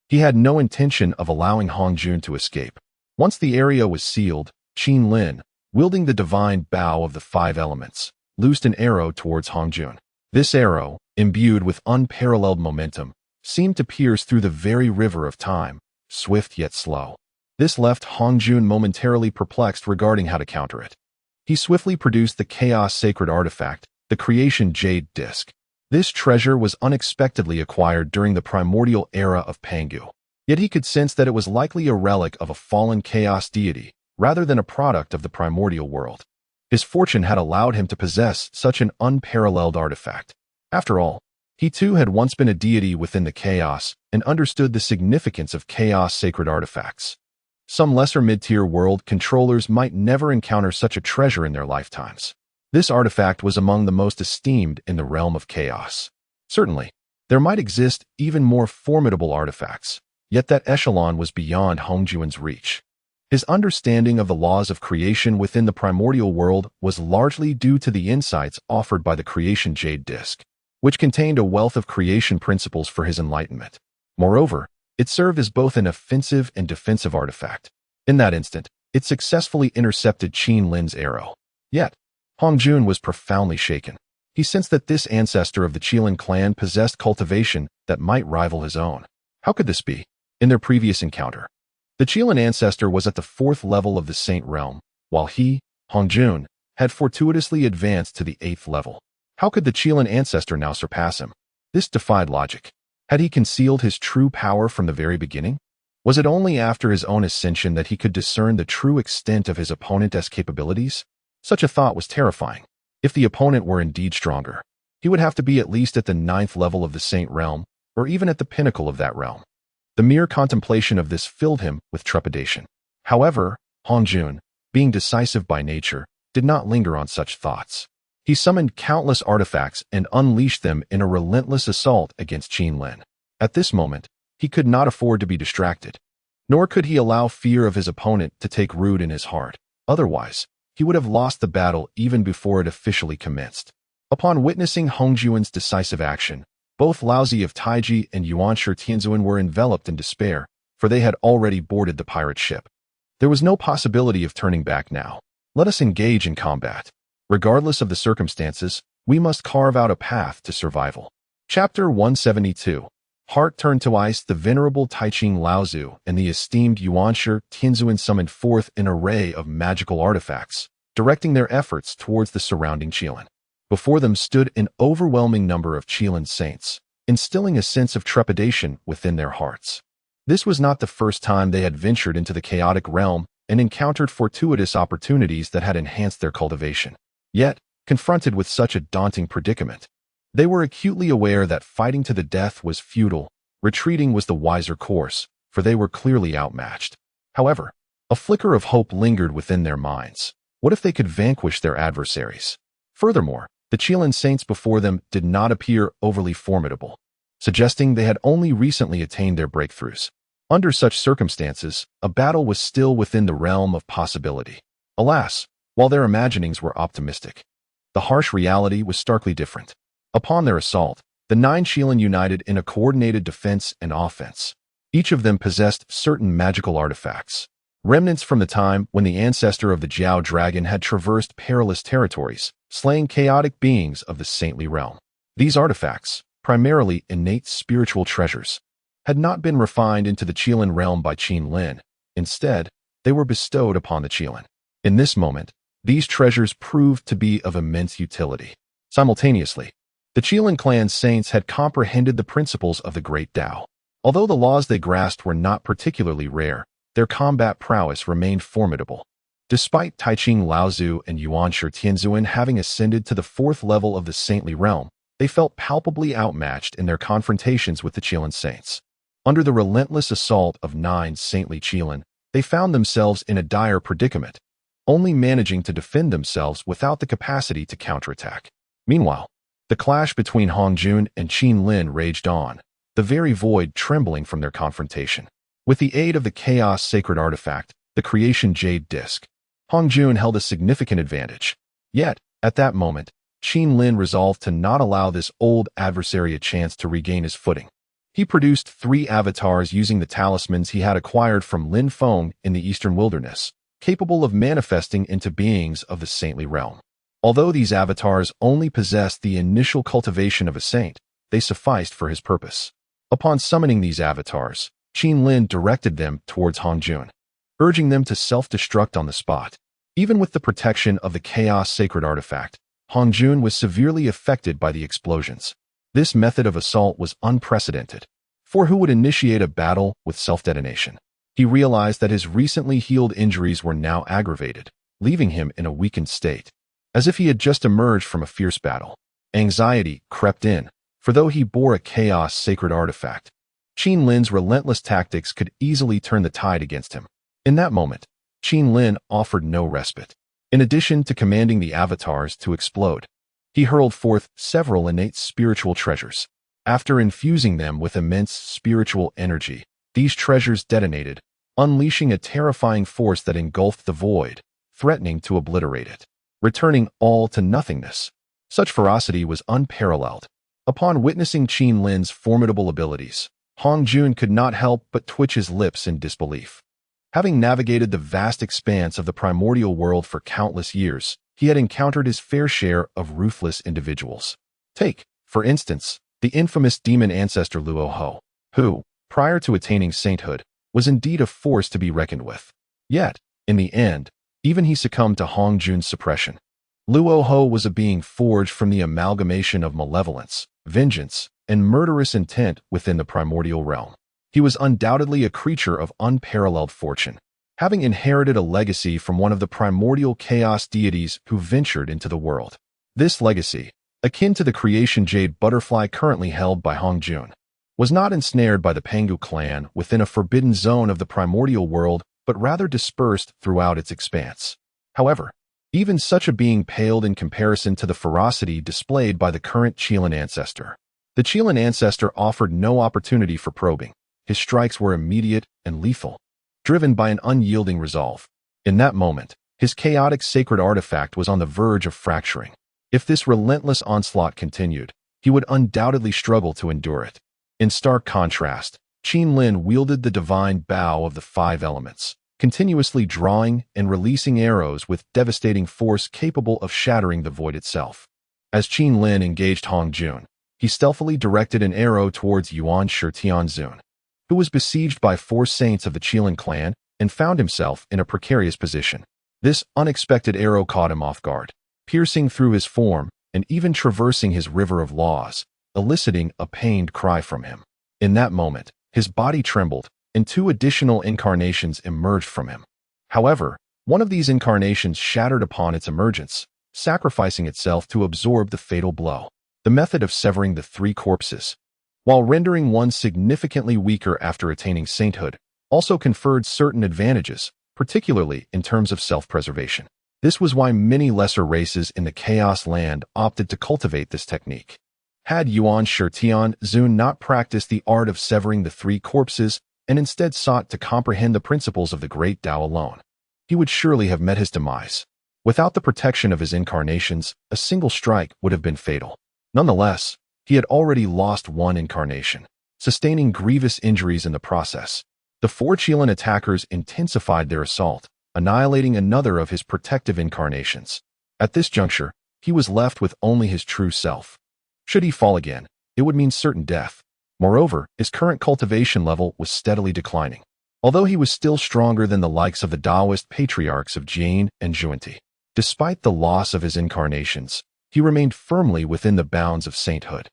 He had no intention of allowing Hongjun to escape. Once the area was sealed, Qin Lin, wielding the divine bow of the 5 elements, loosed an arrow towards Hongjun. This arrow, imbued with unparalleled momentum, seemed to pierce through the very river of time, swift yet slow. This left Hongjun momentarily perplexed regarding how to counter it. He swiftly produced the Chaos Sacred Artifact, the Creation Jade Disc. This treasure was unexpectedly acquired during the primordial era of Pangu. Yet he could sense that it was likely a relic of a fallen chaos deity, rather than a product of the primordial world. His fortune had allowed him to possess such an unparalleled artifact. After all, he too had once been a deity within the chaos and understood the significance of chaos sacred artifacts. Some lesser mid-tier world controllers might never encounter such a treasure in their lifetimes. This artifact was among the most esteemed in the realm of chaos. Certainly, there might exist even more formidable artifacts, yet that echelon was beyond Hongjun's reach. His understanding of the laws of creation within the primordial world was largely due to the insights offered by the Creation Jade Disc, which contained a wealth of creation principles for his enlightenment. Moreover, it served as both an offensive and defensive artifact. In that instant, it successfully intercepted Qin Lin's arrow. Yet, Hongjun was profoundly shaken. He sensed that this ancestor of the Qilin clan possessed cultivation that might rival his own. How could this be? In their previous encounter, the Qilin ancestor was at the 4th level of the Saint Realm, while he, Hongjun, had fortuitously advanced to the 8th level. How could the Qilin ancestor now surpass him? This defied logic. Had he concealed his true power from the very beginning? Was it only after his own ascension that he could discern the true extent of his opponent's capabilities? Such a thought was terrifying. If the opponent were indeed stronger, he would have to be at least at the 9th level of the Saint Realm, or even at the pinnacle of that realm. The mere contemplation of this filled him with trepidation. However, Hongjun, being decisive by nature, did not linger on such thoughts. He summoned countless artifacts and unleashed them in a relentless assault against Qin Lin. At this moment, he could not afford to be distracted. Nor could he allow fear of his opponent to take root in his heart. Otherwise, he would have lost the battle even before it officially commenced. Upon witnessing Hongjuan's decisive action, both Laozi of Taiji and Yuanshi Tianzuan were enveloped in despair, for they had already boarded the pirate ship. There was no possibility of turning back now. Let us engage in combat. Regardless of the circumstances, we must carve out a path to survival. Chapter 172. Heart turned to ice. The venerable Taiching Laozu and the esteemed Yuanshi Tianzuan summoned forth an array of magical artifacts, directing their efforts towards the surrounding Qilin. Before them stood an overwhelming number of Qilin saints, instilling a sense of trepidation within their hearts. This was not the first time they had ventured into the chaotic realm and encountered fortuitous opportunities that had enhanced their cultivation. Yet, confronted with such a daunting predicament, they were acutely aware that fighting to the death was futile. Retreating was the wiser course, for they were clearly outmatched. However, a flicker of hope lingered within their minds. What if they could vanquish their adversaries? Furthermore, the Qilin saints before them did not appear overly formidable, suggesting they had only recently attained their breakthroughs. Under such circumstances, a battle was still within the realm of possibility. Alas, while their imaginings were optimistic, the harsh reality was starkly different. Upon their assault, the 9 Qilin united in a coordinated defense and offense. Each of them possessed certain magical artifacts, remnants from the time when the ancestor of the Jiao dragon had traversed perilous territories, slaying chaotic beings of the saintly realm. These artifacts, primarily innate spiritual treasures, had not been refined into the Qilin realm by Qin Lin. Instead, they were bestowed upon the Qilin. In this moment, these treasures proved to be of immense utility. Simultaneously, the Qilin clan's saints had comprehended the principles of the Great Tao. Although the laws they grasped were not particularly rare, their combat prowess remained formidable. Despite Taiching Laozu and Yuanshi Tianzuan having ascended to the 4th level of the saintly realm, they felt palpably outmatched in their confrontations with the Qilin saints. Under the relentless assault of 9 saintly Qilin, they found themselves in a dire predicament, only managing to defend themselves without the capacity to counterattack. Meanwhile, the clash between Hongjun and Qin Lin raged on, the very void trembling from their confrontation. With the aid of the Chaos Sacred Artifact, the Creation Jade Disc, Hongjun held a significant advantage. Yet, at that moment, Qin Lin resolved to not allow this old adversary a chance to regain his footing. He produced 3 avatars using the talismans he had acquired from Lin Feng in the Eastern Wilderness, capable of manifesting into beings of the saintly realm. Although these avatars only possessed the initial cultivation of a saint, they sufficed for his purpose. Upon summoning these avatars, Qin Lin directed them towards Hongjun, urging them to self-destruct on the spot. Even with the protection of the Chaos Sacred Artifact, Hongjun was severely affected by the explosions. This method of assault was unprecedented, for who would initiate a battle with self-detonation? He realized that his recently healed injuries were now aggravated, leaving him in a weakened state. As if he had just emerged from a fierce battle, anxiety crept in, for though he bore a Chaos Sacred Artifact, Qin Lin's relentless tactics could easily turn the tide against him. In that moment, Qin Lin offered no respite. In addition to commanding the avatars to explode, he hurled forth several innate spiritual treasures. After infusing them with immense spiritual energy, these treasures detonated, unleashing a terrifying force that engulfed the void, threatening to obliterate it, returning all to nothingness. Such ferocity was unparalleled. Upon witnessing Qin Lin's formidable abilities, Hongjun could not help but twitch his lips in disbelief. Having navigated the vast expanse of the primordial world for countless years, he had encountered his fair share of ruthless individuals. Take, for instance, the infamous demon ancestor Luo Ho, who, prior to attaining sainthood, was indeed a force to be reckoned with. Yet, in the end, even he succumbed to Hongjun's suppression. Luo Ho was a being forged from the amalgamation of malevolence, vengeance, and murderous intent within the primordial realm. He was undoubtedly a creature of unparalleled fortune, having inherited a legacy from one of the primordial chaos deities who ventured into the world. This legacy, akin to the creation jade butterfly currently held by Hongjun, was not ensnared by the Pangu clan within a forbidden zone of the primordial world, but rather dispersed throughout its expanse. However, even such a being paled in comparison to the ferocity displayed by the current Qilin ancestor. The Qilin ancestor offered no opportunity for probing. His strikes were immediate and lethal. driven by an unyielding resolve. In that moment, his chaotic sacred artifact was on the verge of fracturing. If this relentless onslaught continued, he would undoubtedly struggle to endure it. In stark contrast, Qin wielded the divine bow of the five elements, continuously drawing and releasing arrows with devastating force capable of shattering the void itself. As Qin engaged Hong Jun, he stealthily directed an arrow towards Yuan Shitianzun, who was besieged by 4 saints of the Qilin clan and found himself in a precarious position. This unexpected arrow caught him off guard, piercing through his form and even traversing his river of laws, eliciting a pained cry from him. In that moment, his body trembled, and 2 additional incarnations emerged from him. However, one of these incarnations shattered upon its emergence, sacrificing itself to absorb the fatal blow. The method of severing the 3 corpses, while rendering one significantly weaker after attaining sainthood, also conferred certain advantages, particularly in terms of self-preservation. This was why many lesser races in the Chaos Land opted to cultivate this technique. Had Yuan Shitianzun not practiced the art of severing the 3 corpses and instead sought to comprehend the principles of the Great Tao alone, he would surely have met his demise. Without the protection of his incarnations, a single strike would have been fatal. Nonetheless, he had already lost 1 incarnation, sustaining grievous injuries in the process. The 4 Qilin attackers intensified their assault, annihilating another of his protective incarnations. At this juncture, he was left with only his true self. Should he fall again, it would mean certain death. Moreover, his current cultivation level was steadily declining, although he was still stronger than the likes of the Taoist patriarchs of Jane and Zhuanti. Despite the loss of his incarnations, he remained firmly within the bounds of sainthood.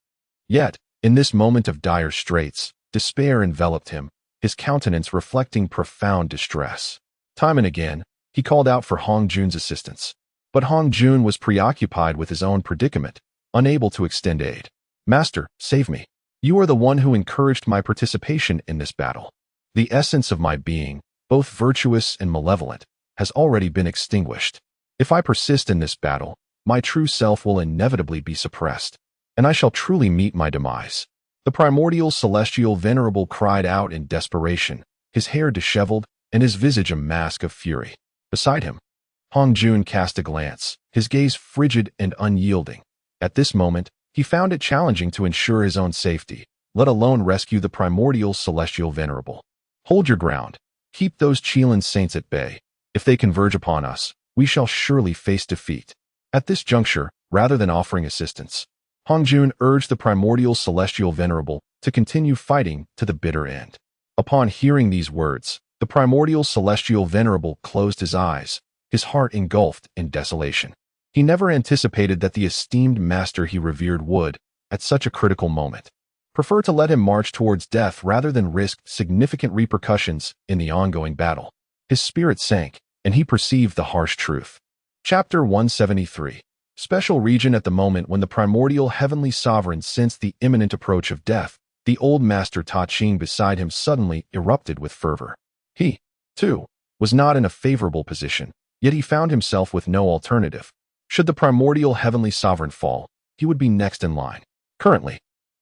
Yet, in this moment of dire straits, despair enveloped him, his countenance reflecting profound distress. Time and again, he called out for Hong Jun's assistance, but Hong Jun was preoccupied with his own predicament, unable to extend aid. "Master, save me. You are the one who encouraged my participation in this battle. The essence of my being, both virtuous and malevolent, has already been extinguished. If I persist in this battle, my true self will inevitably be suppressed, and I shall truly meet my demise." The primordial celestial venerable cried out in desperation, his hair disheveled and his visage a mask of fury. Beside him, Hong Jun cast a glance, his gaze frigid and unyielding. At this moment, he found it challenging to ensure his own safety, let alone rescue the primordial celestial venerable. "Hold your ground. Keep those Qilin saints at bay. If they converge upon us, we shall surely face defeat." At this juncture, rather than offering assistance, Hong Jun urged the primordial celestial venerable to continue fighting to the bitter end. Upon hearing these words, the primordial celestial venerable closed his eyes, his heart engulfed in desolation. He never anticipated that the esteemed master he revered would, at such a critical moment, prefer to let him march towards death rather than risk significant repercussions in the ongoing battle. His spirit sank, and he perceived the harsh truth. Chapter 173. Special region. At the moment when the primordial heavenly sovereign sensed the imminent approach of death, the old master Ta Ching beside him suddenly erupted with fervor. He, too, was not in a favorable position, yet he found himself with no alternative. Should the primordial heavenly sovereign fall, he would be next in line. Currently,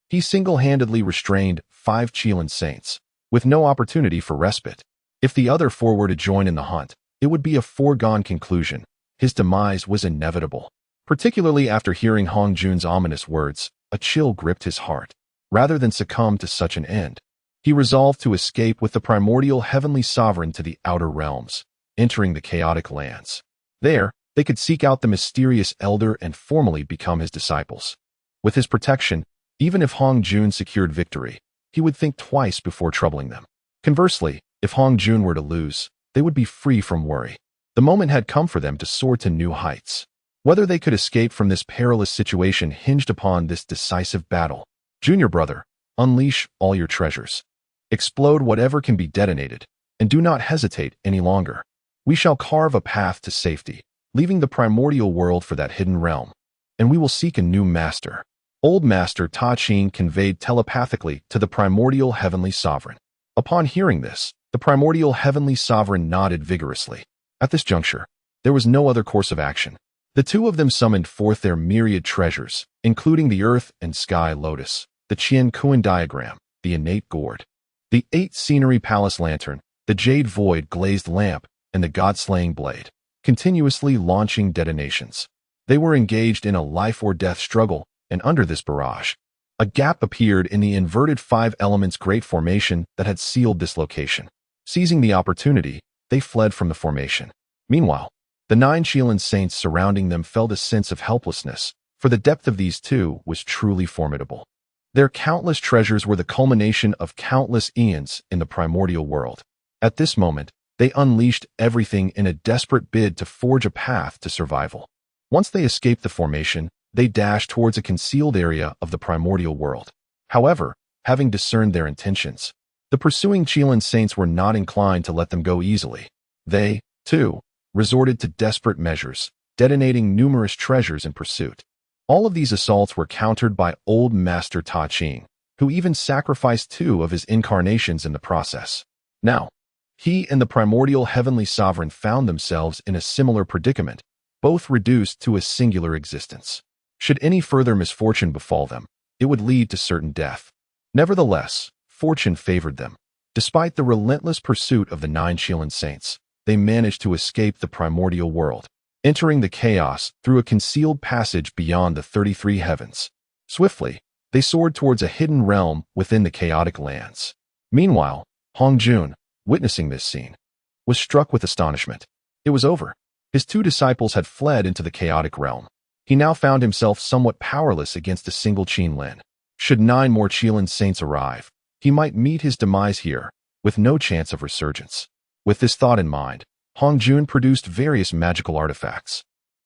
he single-handedly restrained 5 Qilin saints, with no opportunity for respite. If the other 4 were to join in the hunt, it would be a foregone conclusion. His demise was inevitable. Particularly after hearing Hong Jun's ominous words, a chill gripped his heart. Rather than succumb to such an end, he resolved to escape with the primordial heavenly sovereign to the outer realms, entering the chaotic lands. There, they could seek out the mysterious elder and formally become his disciples. With his protection, even if Hong Jun secured victory, he would think twice before troubling them. Conversely, if Hong Jun were to lose, they would be free from worry. The moment had come for them to soar to new heights. Whether they could escape from this perilous situation hinged upon this decisive battle. Junior brother, unleash all your treasures. Explode whatever can be detonated, and do not hesitate any longer. We shall carve a path to safety, leaving the primordial world for that hidden realm, and we will seek a new master. Old Master Ta Ching conveyed telepathically to the primordial heavenly sovereign. Upon hearing this, the primordial heavenly sovereign nodded vigorously. At this juncture, there was no other course of action. The 2 of them summoned forth their myriad treasures, including the earth and sky lotus, the Qian Kuan diagram, the innate gourd, the 8 scenery palace lantern, the jade void glazed lamp, and the god-slaying blade, continuously launching detonations. They were engaged in a life-or-death struggle, and under this barrage, a gap appeared in the inverted five elements great formation that had sealed this location. Seizing the opportunity, they fled from the formation. Meanwhile, the 9 Qilin saints surrounding them felt a sense of helplessness, for the depth of these two was truly formidable. Their countless treasures were the culmination of countless eons in the primordial world. At this moment, they unleashed everything in a desperate bid to forge a path to survival. Once they escaped the formation, they dashed towards a concealed area of the primordial world. However, having discerned their intentions, the pursuing Qilin saints were not inclined to let them go easily. They, too, resorted to desperate measures, detonating numerous treasures in pursuit. All of these assaults were countered by Old Master Ta Ching, who even sacrificed 2 of his incarnations in the process. Now, he and the primordial heavenly sovereign found themselves in a similar predicament, both reduced to a singular existence. Should any further misfortune befall them, it would lead to certain death. Nevertheless, fortune favored them. Despite the relentless pursuit of the 9 Qilin saints, they managed to escape the primordial world, entering the chaos through a concealed passage beyond the 33 heavens. Swiftly, they soared towards a hidden realm within the chaotic lands. Meanwhile, Hong Jun, witnessing this scene, was struck with astonishment. It was over. His 2 disciples had fled into the chaotic realm. He now found himself somewhat powerless against a single Qilin. Should 9 more Qilin saints arrive, he might meet his demise here, with no chance of resurgence. With this thought in mind, Hong Jun produced various magical artifacts,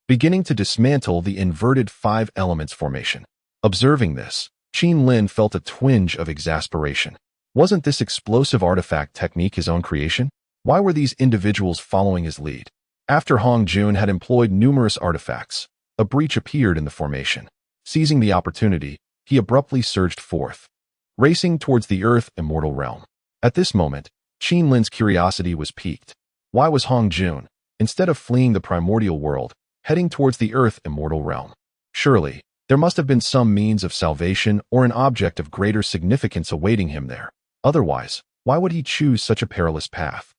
beginning to dismantle the inverted 5 elements formation. Observing this, Qilin felt a twinge of exasperation. Wasn't this explosive artifact technique his own creation? Why were these individuals following his lead? After Hong Jun had employed numerous artifacts, a breach appeared in the formation. Seizing the opportunity, he abruptly surged forth, racing towards the Earth Immortal Realm. At this moment, Qilin's curiosity was piqued. Why was Hong Jun, instead of fleeing the primordial world, heading towards the Earth Immortal Realm? Surely, there must have been some means of salvation or an object of greater significance awaiting him there. Otherwise, why would he choose such a perilous path?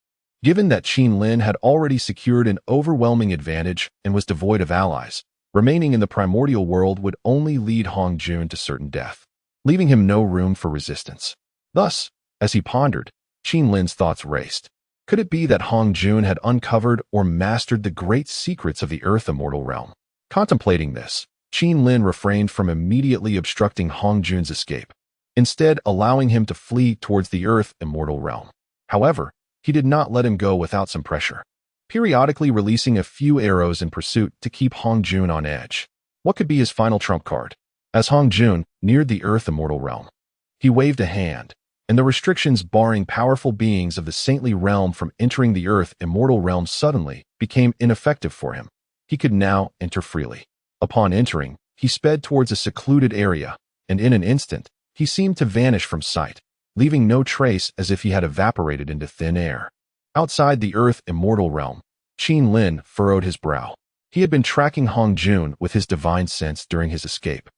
Given that Qilin had already secured an overwhelming advantage and was devoid of allies, remaining in the primordial world would only lead Hong Jun to certain death, leaving him no room for resistance. Thus, as he pondered, Qilin's thoughts raced. Could it be that Hong Jun had uncovered or mastered the great secrets of the Earth Immortal Realm? Contemplating this, Qilin refrained from immediately obstructing Hong Jun's escape, instead allowing him to flee towards the Earth Immortal Realm. However, he did not let him go without some pressure, periodically releasing a few arrows in pursuit to keep Hong Jun on edge. What could be his final trump card? As Hong Jun neared the Earth Immortal Realm, he waved a hand, and the restrictions barring powerful beings of the saintly realm from entering the Earth Immortal Realm suddenly became ineffective for him. He could now enter freely. Upon entering, he sped towards a secluded area, and in an instant, he seemed to vanish from sight, leaving no trace as if he had evaporated into thin air. Outside the Earth Immortal Realm, Qilin furrowed his brow. He had been tracking Hong Jun with his divine sense during his escape.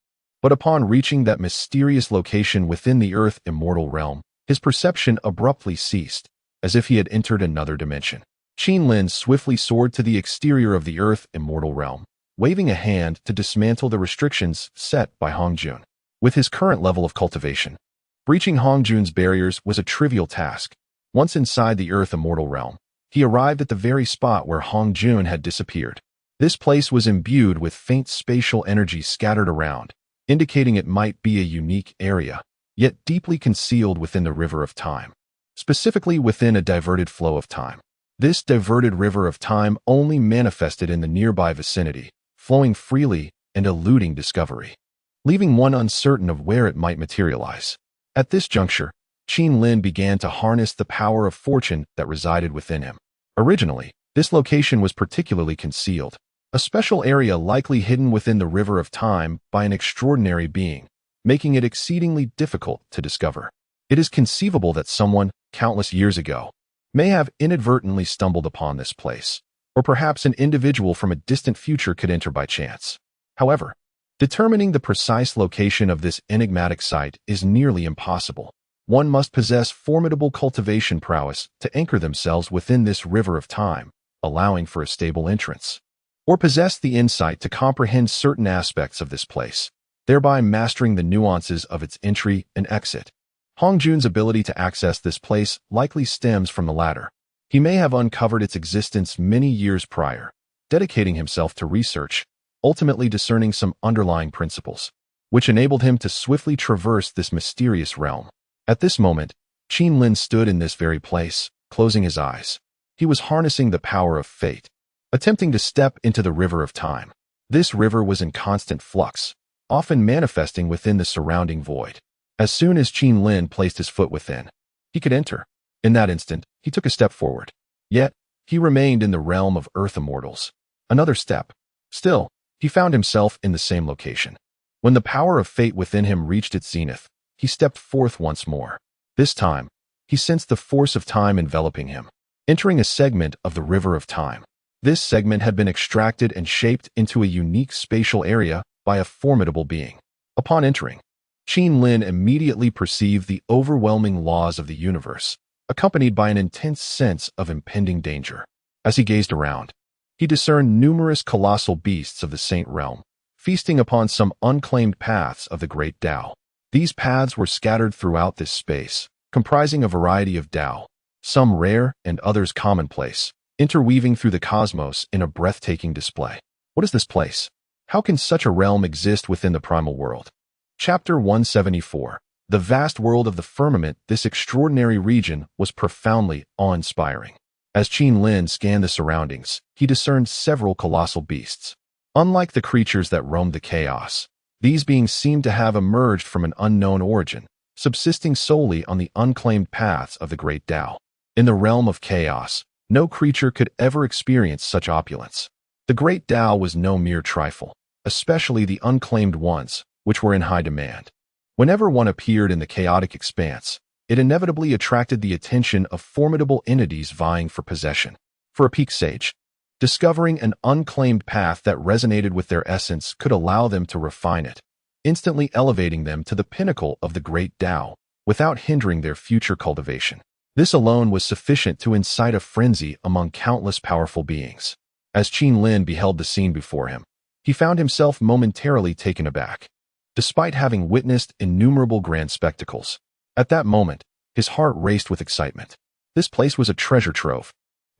But upon reaching that mysterious location within the Earth Immortal Realm, his perception abruptly ceased, as if he had entered another dimension. Qilin swiftly soared to the exterior of the Earth Immortal Realm, waving a hand to dismantle the restrictions set by Hong Jun. With his current level of cultivation, breaching Hong Jun's barriers was a trivial task. Once inside the Earth Immortal Realm, he arrived at the very spot where Hong Jun had disappeared. This place was imbued with faint spatial energy scattered around, indicating it might be a unique area, yet deeply concealed within the river of time, specifically within a diverted flow of time. This diverted river of time only manifested in the nearby vicinity, flowing freely and eluding discovery, leaving one uncertain of where it might materialize. At this juncture, Qilin began to harness the power of fortune that resided within him. Originally, this location was particularly concealed, a special area likely hidden within the river of time by an extraordinary being, making it exceedingly difficult to discover. It is conceivable that someone, countless years ago, may have inadvertently stumbled upon this place, or perhaps an individual from a distant future could enter by chance. However, determining the precise location of this enigmatic site is nearly impossible. one must possess formidable cultivation prowess to anchor themselves within this river of time, allowing for a stable entrance, or possess the insight to comprehend certain aspects of this place, thereby mastering the nuances of its entry and exit. Hong Jun's ability to access this place likely stems from the latter. He may have uncovered its existence many years prior, dedicating himself to research, ultimately discerning some underlying principles, which enabled him to swiftly traverse this mysterious realm. At this moment, Qin Lin stood in this very place, closing his eyes. He was harnessing the power of fate, attempting to step into the river of time. This river was in constant flux, often manifesting within the surrounding void. As soon as Qin Lin placed his foot within, he could enter. In that instant, he took a step forward. Yet, he remained in the realm of Earth immortals. Another step. Still, he found himself in the same location. When the power of fate within him reached its zenith, he stepped forth once more. This time, he sensed the force of time enveloping him, entering a segment of the river of time. This segment had been extracted and shaped into a unique spatial area by a formidable being. Upon entering, Qin Lin immediately perceived the overwhelming laws of the universe, accompanied by an intense sense of impending danger. As he gazed around, he discerned numerous colossal beasts of the Saint Realm, feasting upon some unclaimed paths of the Great Tao. These paths were scattered throughout this space, comprising a variety of Tao, some rare and others commonplace, interweaving through the cosmos in a breathtaking display. What is this place? How can such a realm exist within the primal world? Chapter 174. The vast world of the firmament. This extraordinary region was profoundly awe-inspiring. As Qin Lin scanned the surroundings, he discerned several colossal beasts. Unlike the creatures that roamed the chaos, these beings seemed to have emerged from an unknown origin, subsisting solely on the unclaimed paths of the Great Tao. In the realm of chaos, no creature could ever experience such opulence. The Great Tao was no mere trifle, especially the unclaimed ones, which were in high demand. Whenever one appeared in the chaotic expanse, it inevitably attracted the attention of formidable entities vying for possession. For a peak sage, discovering an unclaimed path that resonated with their essence could allow them to refine it, instantly elevating them to the pinnacle of the Great Tao without hindering their future cultivation. This alone was sufficient to incite a frenzy among countless powerful beings. As Qin Lin beheld the scene before him, he found himself momentarily taken aback. Despite having witnessed innumerable grand spectacles, at that moment, his heart raced with excitement. This place was a treasure trove.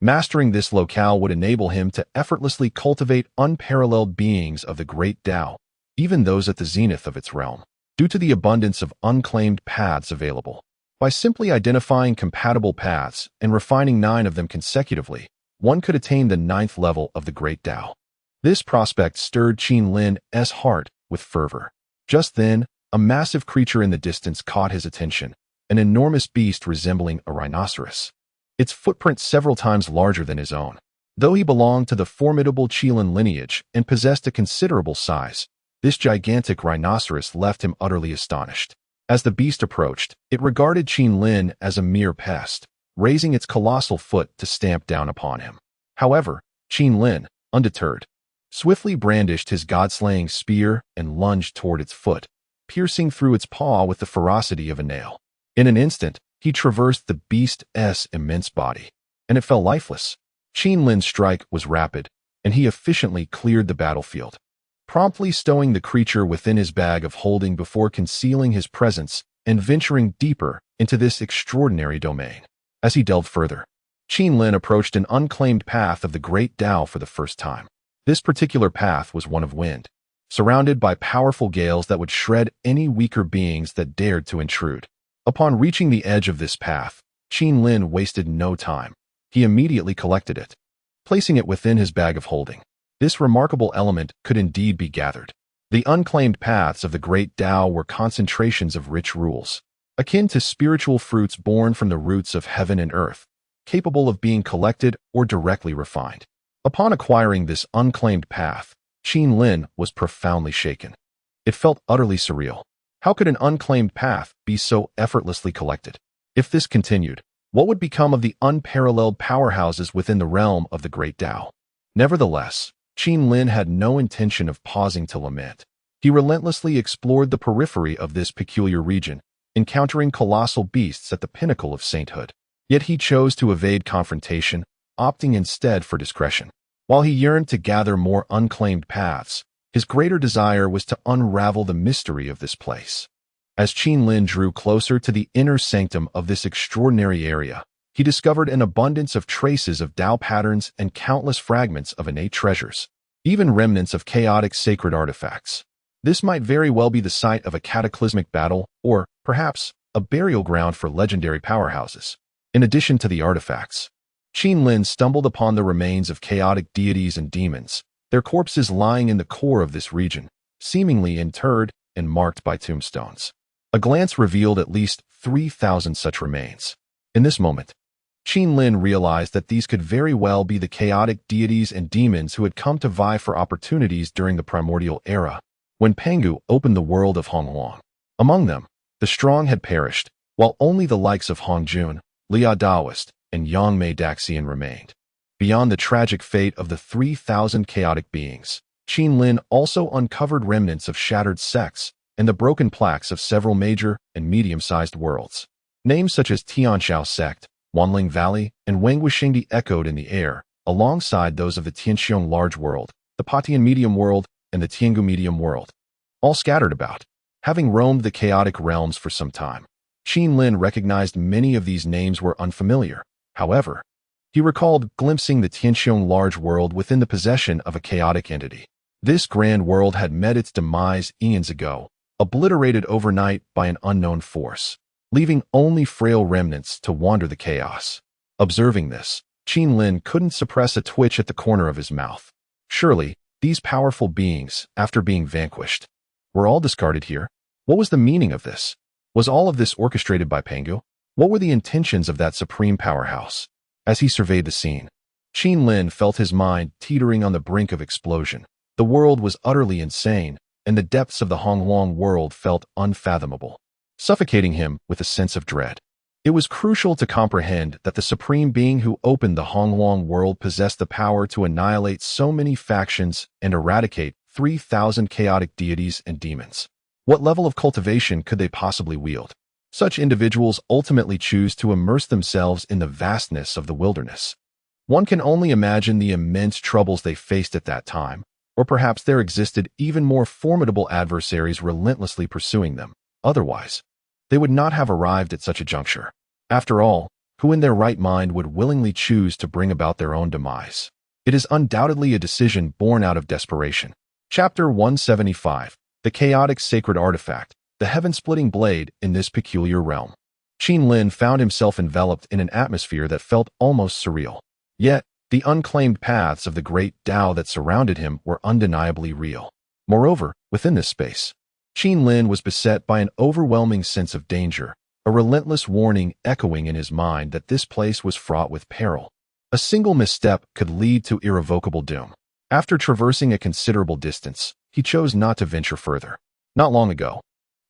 Mastering this locale would enable him to effortlessly cultivate unparalleled beings of the Great Tao, even those at the zenith of its realm, due to the abundance of unclaimed paths available. By simply identifying compatible paths and refining 9 of them consecutively, one could attain the 9th level of the Great Tao. This prospect stirred Qin Lin's heart with fervor. Just then, a massive creature in the distance caught his attention, an enormous beast resembling a rhinoceros. Its footprint several times larger than his own. Though he belonged to the formidable Qilin lineage and possessed a considerable size, this gigantic rhinoceros left him utterly astonished. As the beast approached, it regarded Qin Lin as a mere pest, raising its colossal foot to stamp down upon him. However, Qin Lin, undeterred, swiftly brandished his god-slaying spear and lunged toward its foot, piercing through its paw with the ferocity of a nail. In an instant, he traversed the beast's immense body, and it fell lifeless. Qin Lin's strike was rapid, and he efficiently cleared the battlefield, promptly stowing the creature within his bag of holding before concealing his presence and venturing deeper into this extraordinary domain. As he delved further, Qin Lin approached an unclaimed path of the Great Tao for the first time. This particular path was one of wind, surrounded by powerful gales that would shred any weaker beings that dared to intrude. Upon reaching the edge of this path, Qin Lin wasted no time. He immediately collected it, placing it within his bag of holding. This remarkable element could indeed be gathered. The unclaimed paths of the Great Tao were concentrations of rich rules, akin to spiritual fruits born from the roots of heaven and earth, capable of being collected or directly refined. Upon acquiring this unclaimed path, Qin Lin was profoundly shaken. It felt utterly surreal. How could an unclaimed path be so effortlessly collected? If this continued, what would become of the unparalleled powerhouses within the realm of the Great Tao? Nevertheless, Qin Lin had no intention of pausing to lament. He relentlessly explored the periphery of this peculiar region, encountering colossal beasts at the pinnacle of sainthood. Yet he chose to evade confrontation, opting instead for discretion. While he yearned to gather more unclaimed paths, his greater desire was to unravel the mystery of this place. As Qin Lin drew closer to the inner sanctum of this extraordinary area, he discovered an abundance of traces of Tao patterns and countless fragments of innate treasures, even remnants of chaotic sacred artifacts. This might very well be the site of a cataclysmic battle or, perhaps, a burial ground for legendary powerhouses. In addition to the artifacts, Qin Lin stumbled upon the remains of chaotic deities and demons, their corpses lying in the core of this region, seemingly interred and marked by tombstones. A glance revealed at least 3,000 such remains. In this moment, Qin Lin realized that these could very well be the chaotic deities and demons who had come to vie for opportunities during the primordial era, when Pangu opened the world of Honghuang. Among them, the strong had perished, while only the likes of Hongjun, Liao Daoist, and Yang Mei Daxian remained. Beyond the tragic fate of the 3,000 chaotic beings, Qin Lin also uncovered remnants of shattered sects and the broken plaques of several major and medium-sized worlds. Names such as Tianshao Sect, Wanling Valley, and Wangwuxingdi echoed in the air, alongside those of the Tianxiong Large World, the Patian Medium World, and the Tiangu Medium World, all scattered about. Having roamed the chaotic realms for some time, Qin Lin recognized many of these names were unfamiliar. However, he recalled glimpsing the Tianxiong Large World within the possession of a chaotic entity. This grand world had met its demise eons ago, obliterated overnight by an unknown force, leaving only frail remnants to wander the chaos. Observing this, Qin Lin couldn't suppress a twitch at the corner of his mouth. Surely, these powerful beings, after being vanquished, were all discarded here? What was the meaning of this? Was all of this orchestrated by Pangu? What were the intentions of that supreme powerhouse? As he surveyed the scene, Qin Lin felt his mind teetering on the brink of explosion. The world was utterly insane, and the depths of the Honghuang world felt unfathomable, suffocating him with a sense of dread. It was crucial to comprehend that the supreme being who opened the Honghuang world possessed the power to annihilate so many factions and eradicate 3,000 chaotic deities and demons. What level of cultivation could they possibly wield? Such individuals ultimately choose to immerse themselves in the vastness of the wilderness. One can only imagine the immense troubles they faced at that time, or perhaps there existed even more formidable adversaries relentlessly pursuing them. Otherwise, they would not have arrived at such a juncture. After all, who in their right mind would willingly choose to bring about their own demise? It is undoubtedly a decision born out of desperation. Chapter 175. The Chaotic Sacred Artifact, the Heaven-Splitting Blade in this peculiar realm. Qin Lin found himself enveloped in an atmosphere that felt almost surreal. Yet, the unclaimed paths of the great Tao that surrounded him were undeniably real. Moreover, within this space, Qin Lin was beset by an overwhelming sense of danger, a relentless warning echoing in his mind that this place was fraught with peril. A single misstep could lead to irrevocable doom. After traversing a considerable distance, he chose not to venture further. Not long ago,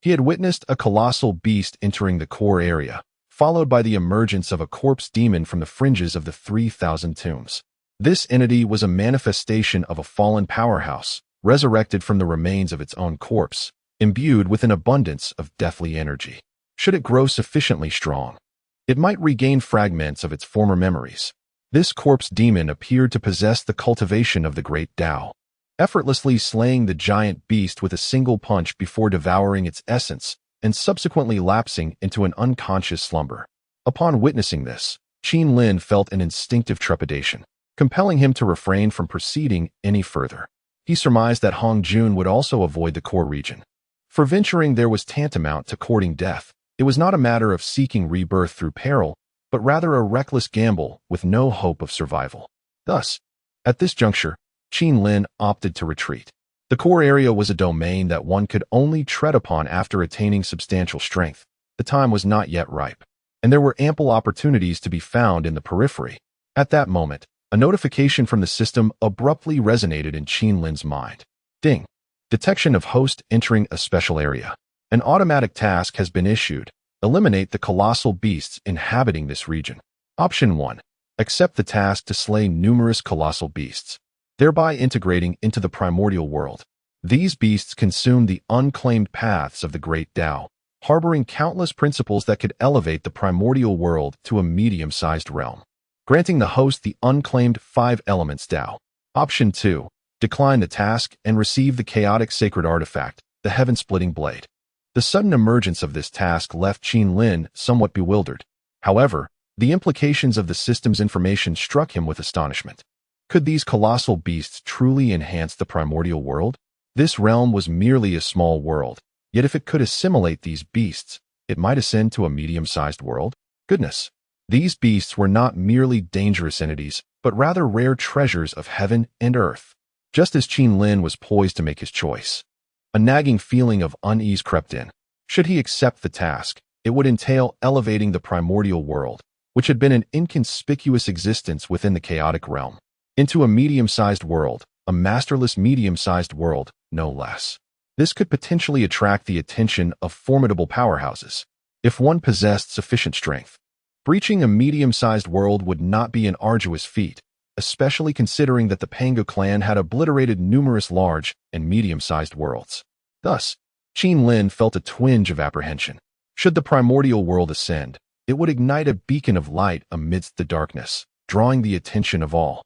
he had witnessed a colossal beast entering the core area, followed by the emergence of a corpse demon from the fringes of the 3,000 tombs. This entity was a manifestation of a fallen powerhouse, resurrected from the remains of its own corpse, imbued with an abundance of deathly energy. Should it grow sufficiently strong, it might regain fragments of its former memories. This corpse demon appeared to possess the cultivation of the great Tao, effortlessly slaying the giant beast with a single punch before devouring its essence and subsequently lapsing into an unconscious slumber. Upon witnessing this, Qin Lin felt an instinctive trepidation, compelling him to refrain from proceeding any further. He surmised that Hong Jun would also avoid the core region. For venturing there was tantamount to courting death. It was not a matter of seeking rebirth through peril, but rather a reckless gamble with no hope of survival. Thus, at this juncture, Qin Lin opted to retreat. The core area was a domain that one could only tread upon after attaining substantial strength. The time was not yet ripe, and there were ample opportunities to be found in the periphery. At that moment, a notification from the system abruptly resonated in Qin Lin's mind. Ding. Detection of host entering a special area. An automatic task has been issued. Eliminate the colossal beasts inhabiting this region. Option 1. Accept the task to slay numerous colossal beasts, thereby integrating into the primordial world. These beasts consume the unclaimed paths of the great Tao, harboring countless principles that could elevate the primordial world to a medium-sized realm, granting the host the unclaimed 5 elements Tao. Option 2. Decline the task and receive the chaotic sacred artifact, the heaven-splitting blade. The sudden emergence of this task left Qin Lin somewhat bewildered. However, the implications of the system's information struck him with astonishment. Could these colossal beasts truly enhance the primordial world? This realm was merely a small world, yet if it could assimilate these beasts, it might ascend to a medium-sized world? Goodness! These beasts were not merely dangerous entities, but rather rare treasures of heaven and earth. Just as Qin Lin was poised to make his choice, a nagging feeling of unease crept in. Should he accept the task, it would entail elevating the primordial world, which had been an inconspicuous existence within the chaotic realm, into a medium-sized world, a masterless medium-sized world, no less. This could potentially attract the attention of formidable powerhouses, if one possessed sufficient strength. Breaching a medium-sized world would not be an arduous feat, especially considering that the Pango clan had obliterated numerous large and medium-sized worlds. Thus, Qin Lin felt a twinge of apprehension. Should the primordial world ascend, it would ignite a beacon of light amidst the darkness, drawing the attention of all.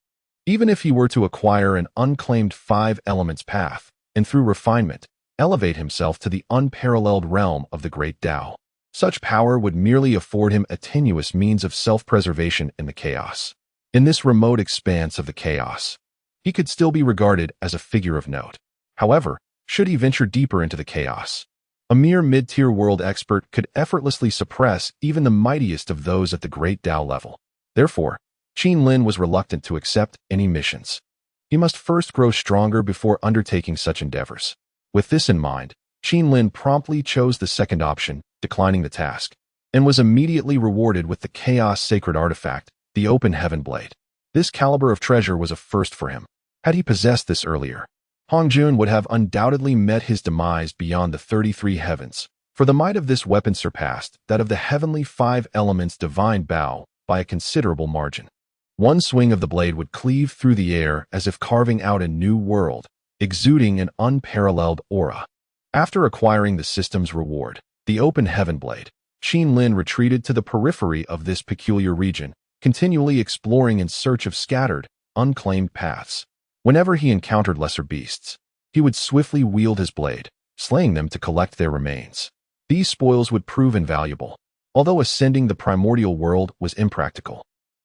Even if he were to acquire an unclaimed 5 elements path, and through refinement, elevate himself to the unparalleled realm of the great Tao, such power would merely afford him a tenuous means of self-preservation in the chaos. In this remote expanse of the chaos, he could still be regarded as a figure of note. However, should he venture deeper into the chaos, a mere mid-tier world expert could effortlessly suppress even the mightiest of those at the great Tao level. Therefore, Qin Lin was reluctant to accept any missions. He must first grow stronger before undertaking such endeavors. With this in mind, Qin Lin promptly chose the second option, declining the task, and was immediately rewarded with the Chaos Sacred Artifact, the Open Heaven Blade. This caliber of treasure was a first for him. Had he possessed this earlier, Hongjun would have undoubtedly met his demise beyond the 33 heavens, for the might of this weapon surpassed that of the heavenly 5 elements divine Bao by a considerable margin. One swing of the blade would cleave through the air as if carving out a new world, exuding an unparalleled aura. After acquiring the system's reward, the Open Heaven Blade, Qin Lin retreated to the periphery of this peculiar region, continually exploring in search of scattered, unclaimed paths. Whenever he encountered lesser beasts, he would swiftly wield his blade, slaying them to collect their remains. These spoils would prove invaluable, although ascending the primordial world was impractical.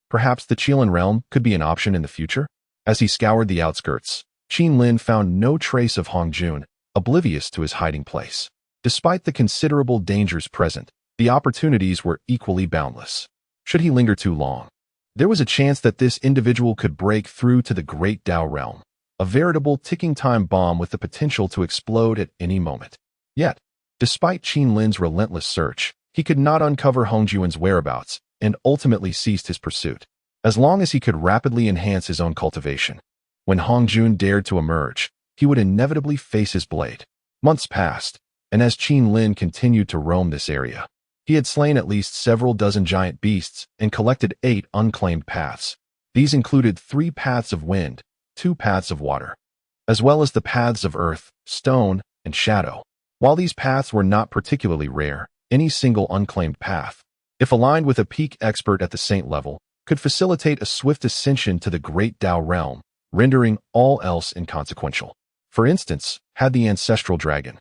Perhaps the Qilin realm could be an option in the future? As he scoured the outskirts, Qin Lin found no trace of Hongjun, oblivious to his hiding place. Despite the considerable dangers present, the opportunities were equally boundless. Should he linger too long, there was a chance that this individual could break through to the great Tao realm, a veritable ticking time bomb with the potential to explode at any moment. Yet, despite Qin Lin's relentless search, he could not uncover Hongjun's whereabouts and ultimately ceased his pursuit, as long as he could rapidly enhance his own cultivation. When Hongjun dared to emerge, he would inevitably face his blade. Months passed, and as Qin Lin continued to roam this area, he had slain at least several dozen giant beasts and collected 8 unclaimed paths. These included 3 paths of wind, 2 paths of water, as well as the paths of earth, stone, and shadow. While these paths were not particularly rare, any single unclaimed path, if aligned with a peak expert at the saint level, could facilitate a swift ascension to the great Tao realm, rendering all else inconsequential. For instance, had the ancestral dragon,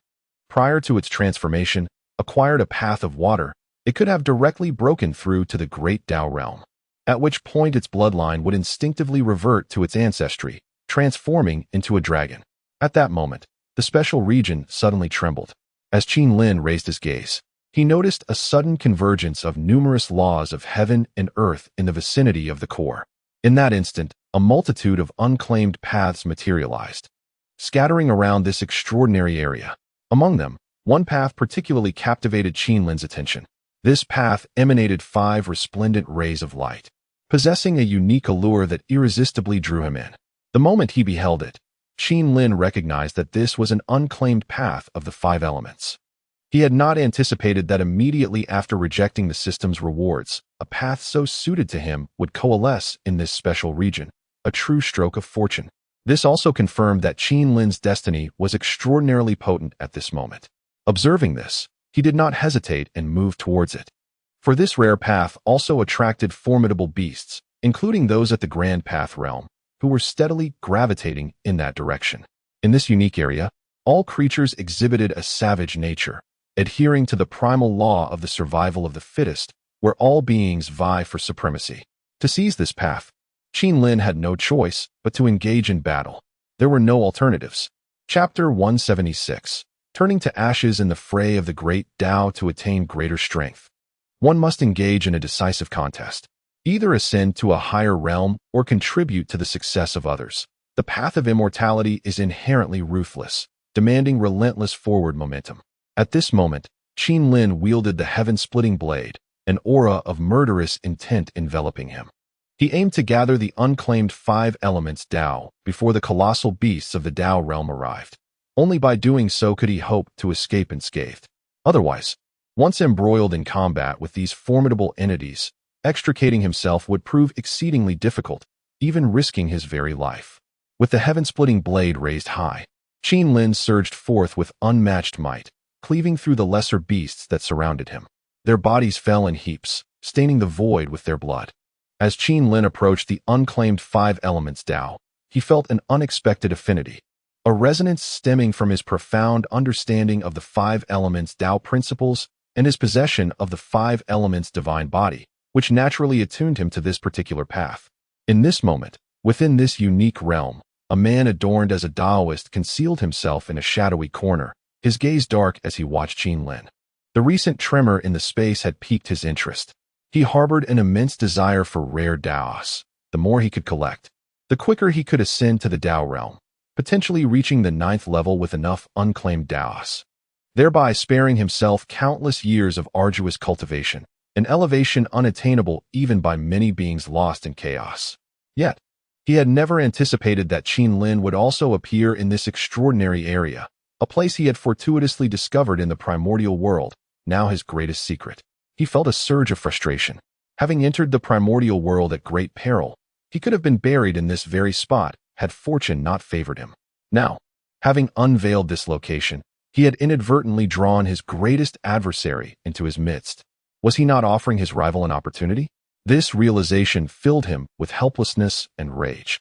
prior to its transformation, acquired a path of water, it could have directly broken through to the great Tao realm, at which point its bloodline would instinctively revert to its ancestry, transforming into a dragon. At that moment, the special region suddenly trembled. As Qin Lin raised his gaze, he noticed a sudden convergence of numerous laws of heaven and earth in the vicinity of the core. In that instant, a multitude of unclaimed paths materialized, scattering around this extraordinary area. Among them, one path particularly captivated Qin Lin's attention. This path emanated 5 resplendent rays of light, possessing a unique allure that irresistibly drew him in. The moment he beheld it, Qin Lin recognized that this was an unclaimed path of the 5 elements. He had not anticipated that immediately after rejecting the system's rewards, a path so suited to him would coalesce in this special region, a true stroke of fortune. This also confirmed that Qin Lin's destiny was extraordinarily potent at this moment. Observing this, he did not hesitate and moved towards it. For this rare path also attracted formidable beasts, including those at the Grand Path realm, who were steadily gravitating in that direction. In this unique area, all creatures exhibited a savage nature, adhering to the primal law of the survival of the fittest, where all beings vie for supremacy. To seize this path, Qin Lin had no choice but to engage in battle. There were no alternatives. Chapter 176. Turning to ashes in the fray of the great Tao to attain greater strength. One must engage in a decisive contest. Either ascend to a higher realm or contribute to the success of others. The path of immortality is inherently ruthless, demanding relentless forward momentum. At this moment, Qin Lin wielded the heaven-splitting blade, an aura of murderous intent enveloping him. He aimed to gather the unclaimed 5 elements Tao before the colossal beasts of the Tao realm arrived. Only by doing so could he hope to escape unscathed. Otherwise, once embroiled in combat with these formidable entities, extricating himself would prove exceedingly difficult, even risking his very life. With the heaven-splitting blade raised high, Qin Lin surged forth with unmatched might, cleaving through the lesser beasts that surrounded him. Their bodies fell in heaps, staining the void with their blood. As Qin Lin approached the unclaimed 5 elements Tao, he felt an unexpected affinity, a resonance stemming from his profound understanding of the 5 elements Tao principles and his possession of the 5 elements divine body, which naturally attuned him to this particular path. In this moment, within this unique realm, a man adorned as a Taoist concealed himself in a shadowy corner, his gaze dark as he watched Qin Lin. The recent tremor in the space had piqued his interest. He harbored an immense desire for rare Taos. The more he could collect, the quicker he could ascend to the Tao realm, potentially reaching the 9th level with enough unclaimed Taos, thereby sparing himself countless years of arduous cultivation, an elevation unattainable even by many beings lost in chaos. Yet, he had never anticipated that Qin Lin would also appear in this extraordinary area, a place he had fortuitously discovered in the primordial world, now his greatest secret. He felt a surge of frustration. Having entered the primordial world at great peril, he could have been buried in this very spot had fortune not favored him. Now, having unveiled this location, he had inadvertently drawn his greatest adversary into his midst. Was he not offering his rival an opportunity? This realization filled him with helplessness and rage,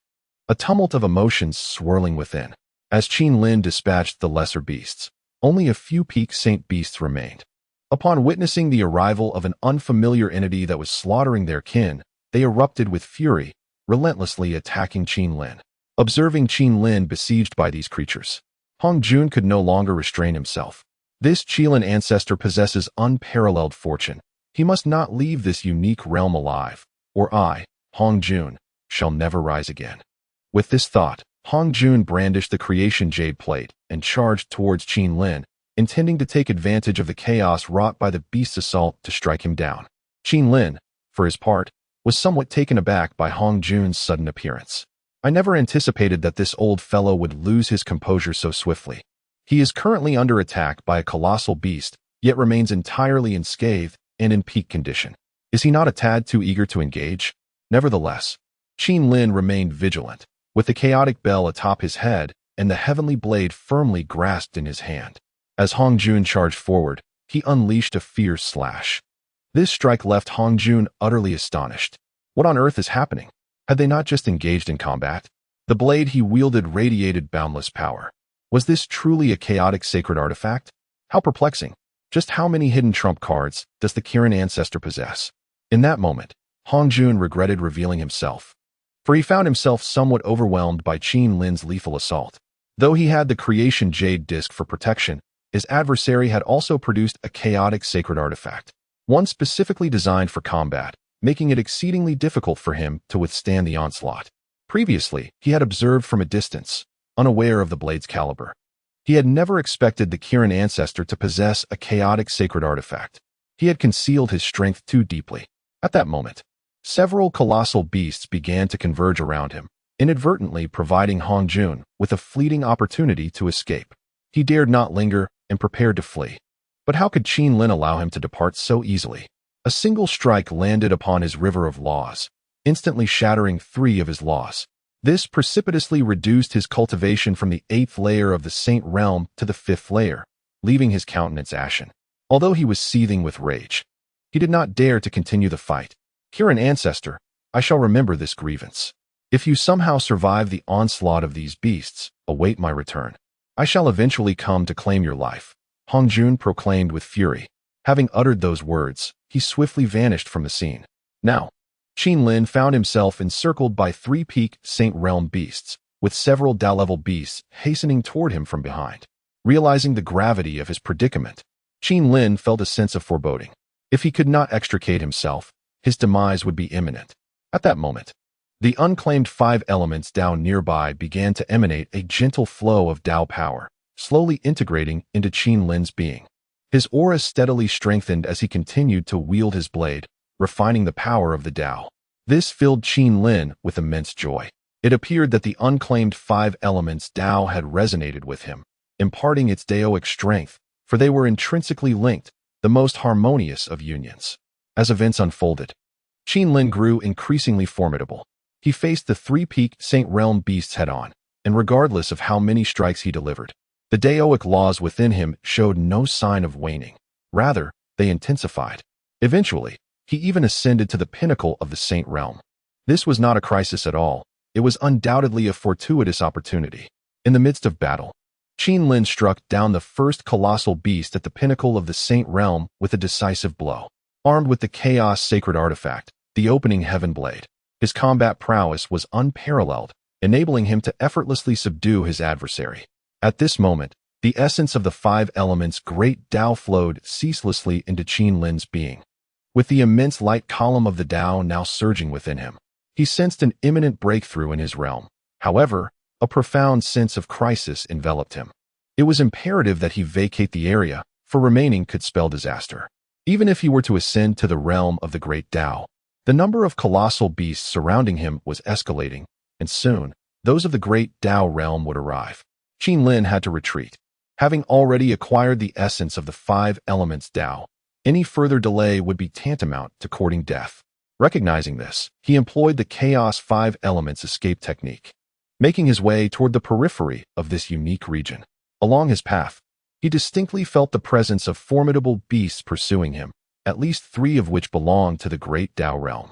a tumult of emotions swirling within. As Qin Lin dispatched the lesser beasts, only a few peak saint beasts remained. Upon witnessing the arrival of an unfamiliar entity that was slaughtering their kin, they erupted with fury, relentlessly attacking Qin Lin. Observing Qin Lin besieged by these creatures, Hong Jun could no longer restrain himself. This Qilin ancestor possesses unparalleled fortune. He must not leave this unique realm alive, or I, Hong Jun, shall never rise again. With this thought, Hong Jun brandished the creation jade plate and charged towards Qin Lin, intending to take advantage of the chaos wrought by the beast's assault to strike him down. Qin Lin, for his part, was somewhat taken aback by Hong Jun's sudden appearance. I never anticipated that this old fellow would lose his composure so swiftly. He is currently under attack by a colossal beast, yet remains entirely unscathed and in peak condition. Is he not a tad too eager to engage? Nevertheless, Qin Lin remained vigilant, with the chaotic bell atop his head and the heavenly blade firmly grasped in his hand. As Hong Jun charged forward, he unleashed a fierce slash. This strike left Hong Jun utterly astonished. What on earth is happening? Had they not just engaged in combat? The blade he wielded radiated boundless power. Was this truly a chaotic sacred artifact? How perplexing. Just how many hidden trump cards does the Kirin ancestor possess? In that moment, Hong Jun regretted revealing himself, for he found himself somewhat overwhelmed by Qin Lin's lethal assault. Though he had the creation jade disc for protection, his adversary had also produced a chaotic sacred artifact, one specifically designed for combat, making it exceedingly difficult for him to withstand the onslaught. Previously, he had observed from a distance, unaware of the blade's caliber. He had never expected the Kirin ancestor to possess a chaotic sacred artifact. He had concealed his strength too deeply. At that moment, several colossal beasts began to converge around him, inadvertently providing Hong Jun with a fleeting opportunity to escape. He dared not linger and prepared to flee. But how could Qin Lin allow him to depart so easily? A single strike landed upon his river of laws, instantly shattering 3 of his laws. This precipitously reduced his cultivation from the 8th layer of the saint realm to the 5th layer, leaving his countenance ashen. Although he was seething with rage, he did not dare to continue the fight. Kirin ancestor, I shall remember this grievance. If you somehow survive the onslaught of these beasts, await my return. I shall eventually come to claim your life, Hongjun proclaimed with fury. Having uttered those words, he swiftly vanished from the scene. Now, Qinlin found himself encircled by three peak Saint Realm beasts, with several Dao-level beasts hastening toward him from behind. Realizing the gravity of his predicament, Qinlin felt a sense of foreboding. If he could not extricate himself, his demise would be imminent. At that moment, the unclaimed five elements Dao nearby began to emanate a gentle flow of Dao power, slowly integrating into Qinlin's being. His aura steadily strengthened as he continued to wield his blade, refining the power of the Dao. This filled Qinlin with immense joy. It appeared that the unclaimed five elements Dao had resonated with him, imparting its Daoic strength, for they were intrinsically linked, the most harmonious of unions. As events unfolded, Qinlin grew increasingly formidable. He faced the three-peak Saint Realm beasts head-on, and regardless of how many strikes he delivered, the Daoic laws within him showed no sign of waning. Rather, they intensified. Eventually, he even ascended to the pinnacle of the Saint Realm. This was not a crisis at all. It was undoubtedly a fortuitous opportunity. In the midst of battle, Qinlin struck down the first colossal beast at the pinnacle of the Saint Realm with a decisive blow. Armed with the Chaos Sacred Artifact, the opening Heaven Blade, his combat prowess was unparalleled, enabling him to effortlessly subdue his adversary. At this moment, the essence of the five elements' great Dao flowed ceaselessly into Qinlin's being. With the immense light column of the Dao now surging within him, he sensed an imminent breakthrough in his realm. However, a profound sense of crisis enveloped him. It was imperative that he vacate the area, for remaining could spell disaster. Even if he were to ascend to the realm of the great Dao, the number of colossal beasts surrounding him was escalating, and soon, those of the great Dao realm would arrive. Qinlin had to retreat. Having already acquired the essence of the five elements Dao, any further delay would be tantamount to courting death. Recognizing this, he employed the Chaos Five Elements escape technique, making his way toward the periphery of this unique region. Along his path, he distinctly felt the presence of formidable beasts pursuing him, at least three of which belonged to the great Dao realm.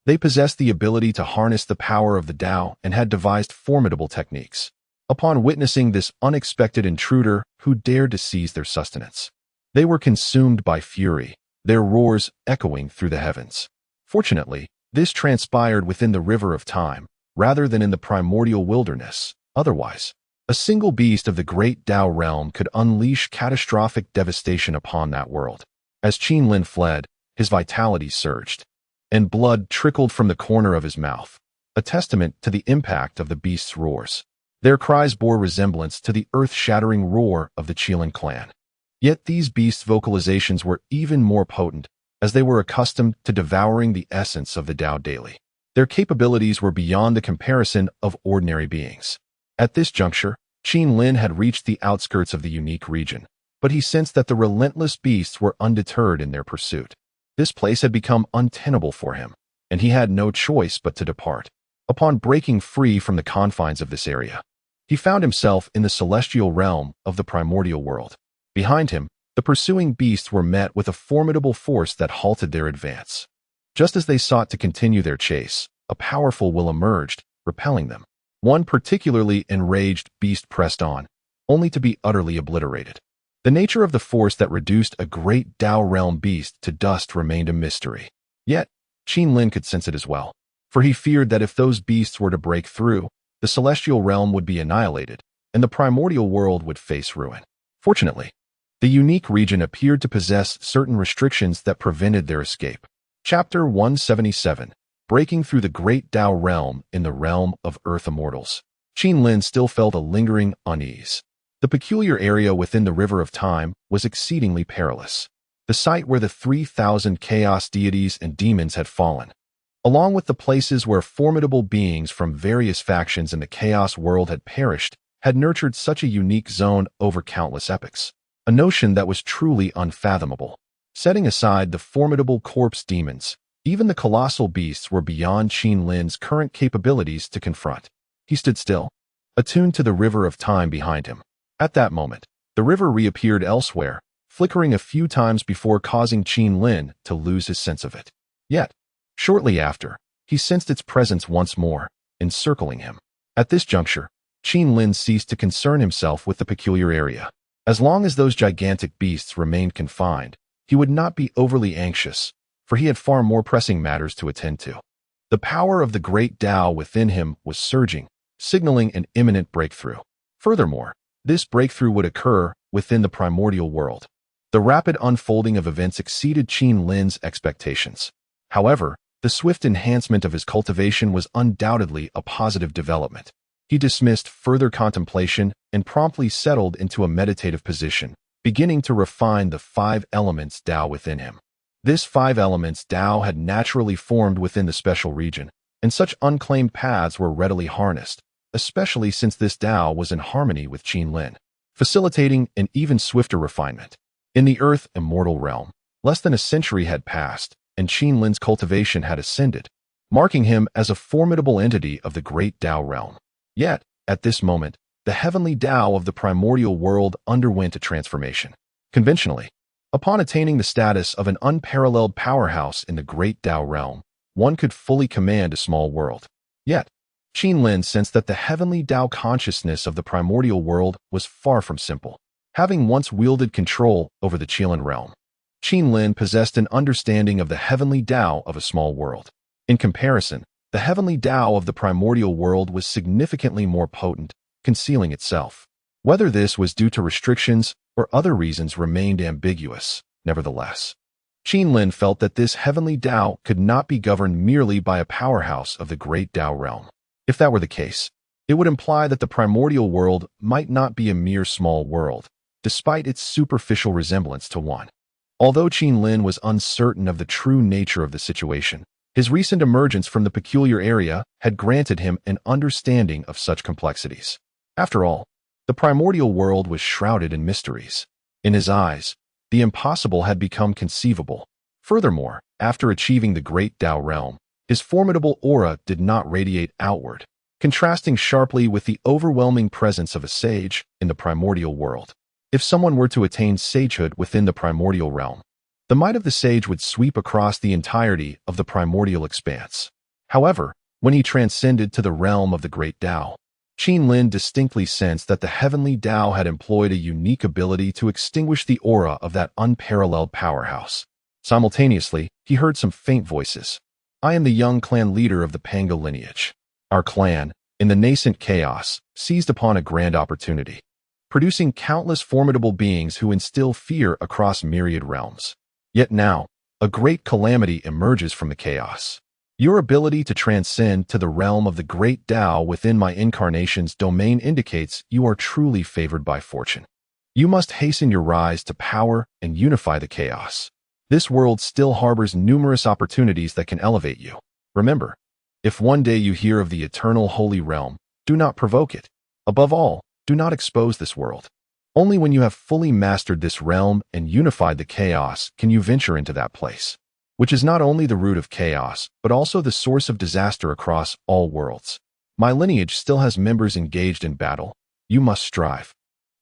They possessed the ability to harness the power of the Dao and had devised formidable techniques. Upon witnessing this unexpected intruder who dared to seize their sustenance, they were consumed by fury, their roars echoing through the heavens. Fortunately, this transpired within the river of time, rather than in the primordial wilderness. Otherwise, a single beast of the great Dao realm could unleash catastrophic devastation upon that world. As Qinlin fled, his vitality surged, and blood trickled from the corner of his mouth, a testament to the impact of the beast's roars. Their cries bore resemblance to the earth-shattering roar of the Qilin clan. Yet these beasts' vocalizations were even more potent, as they were accustomed to devouring the essence of the Dao daily. Their capabilities were beyond the comparison of ordinary beings. At this juncture, Qinlin had reached the outskirts of the unique region, but he sensed that the relentless beasts were undeterred in their pursuit. This place had become untenable for him, and he had no choice but to depart. Upon breaking free from the confines of this area, he found himself in the celestial realm of the primordial world. Behind him, the pursuing beasts were met with a formidable force that halted their advance. Just as they sought to continue their chase, a powerful will emerged, repelling them. One particularly enraged beast pressed on, only to be utterly obliterated. The nature of the force that reduced a great Dao realm beast to dust remained a mystery. Yet, Qinlin could sense it as well, for he feared that if those beasts were to break through, the celestial realm would be annihilated, and the primordial world would face ruin. Fortunately, the unique region appeared to possess certain restrictions that prevented their escape. Chapter 177, Breaking Through the Great Dao Realm in the Realm of Earth Immortals. Qinlin still felt a lingering unease. The peculiar area within the River of Time was exceedingly perilous, the site where the 3,000 chaos deities and demons had fallen, along with the places where formidable beings from various factions in the chaos world had perished, had nurtured such a unique zone over countless epochs. A notion that was truly unfathomable. Setting aside the formidable corpse demons, even the colossal beasts were beyond Qinlin's current capabilities to confront. He stood still, attuned to the river of time behind him. At that moment, the river reappeared elsewhere, flickering a few times before causing Qin Lin to lose his sense of it. Yet, shortly after, he sensed its presence once more, encircling him. At this juncture, Qin Lin ceased to concern himself with the peculiar area. As long as those gigantic beasts remained confined, he would not be overly anxious, for he had far more pressing matters to attend to. The power of the great Tao within him was surging, signaling an imminent breakthrough. Furthermore, this breakthrough would occur within the primordial world. The rapid unfolding of events exceeded Qin Lin's expectations. However, the swift enhancement of his cultivation was undoubtedly a positive development. He dismissed further contemplation and promptly settled into a meditative position, beginning to refine the 5 elements Tao within him. This 5 elements Tao had naturally formed within the special region, and such unclaimed paths were readily harnessed, especially since this Tao was in harmony with Qin Lin, facilitating an even swifter refinement. In the Earth immortal realm, less than a century had passed, and Qin Lin's cultivation had ascended, marking him as a formidable entity of the great Tao realm. Yet, at this moment, the heavenly Tao of the primordial world underwent a transformation. Conventionally, upon attaining the status of an unparalleled powerhouse in the great Tao realm, one could fully command a small world. Yet, Qin Lin sensed that the heavenly Tao consciousness of the primordial world was far from simple. Having once wielded control over the Qilin realm, Qin Lin possessed an understanding of the heavenly Tao of a small world. In comparison, the heavenly Tao of the primordial world was significantly more potent, concealing itself. Whether this was due to restrictions or other reasons remained ambiguous. Nevertheless, Qin Lin felt that this heavenly Tao could not be governed merely by a powerhouse of the great Tao realm. If that were the case, it would imply that the primordial world might not be a mere small world, despite its superficial resemblance to one. Although Qin Lin was uncertain of the true nature of the situation, his recent emergence from the peculiar area had granted him an understanding of such complexities. After all, the primordial world was shrouded in mysteries. In his eyes, the impossible had become conceivable. Furthermore, after achieving the great Tao realm, his formidable aura did not radiate outward, contrasting sharply with the overwhelming presence of a sage in the primordial world. If someone were to attain sagehood within the primordial realm, the might of the sage would sweep across the entirety of the primordial expanse. However, when he transcended to the realm of the great Tao, Qin Lin distinctly sensed that the heavenly Tao had employed a unique ability to extinguish the aura of that unparalleled powerhouse. Simultaneously, he heard some faint voices. "I am the young clan leader of the Panga lineage. Our clan, in the nascent chaos, seized upon a grand opportunity, producing countless formidable beings who instill fear across myriad realms. Yet now, a great calamity emerges from the chaos. Your ability to transcend to the realm of the great Tao within my incarnation's domain indicates you are truly favored by fortune. You must hasten your rise to power and unify the chaos. This world still harbors numerous opportunities that can elevate you. Remember, if one day you hear of the eternal holy realm, do not provoke it. Above all, do not expose this world. Only when you have fully mastered this realm and unified the chaos can you venture into that place, which is not only the root of chaos, but also the source of disaster across all worlds. My lineage still has members engaged in battle. You must strive.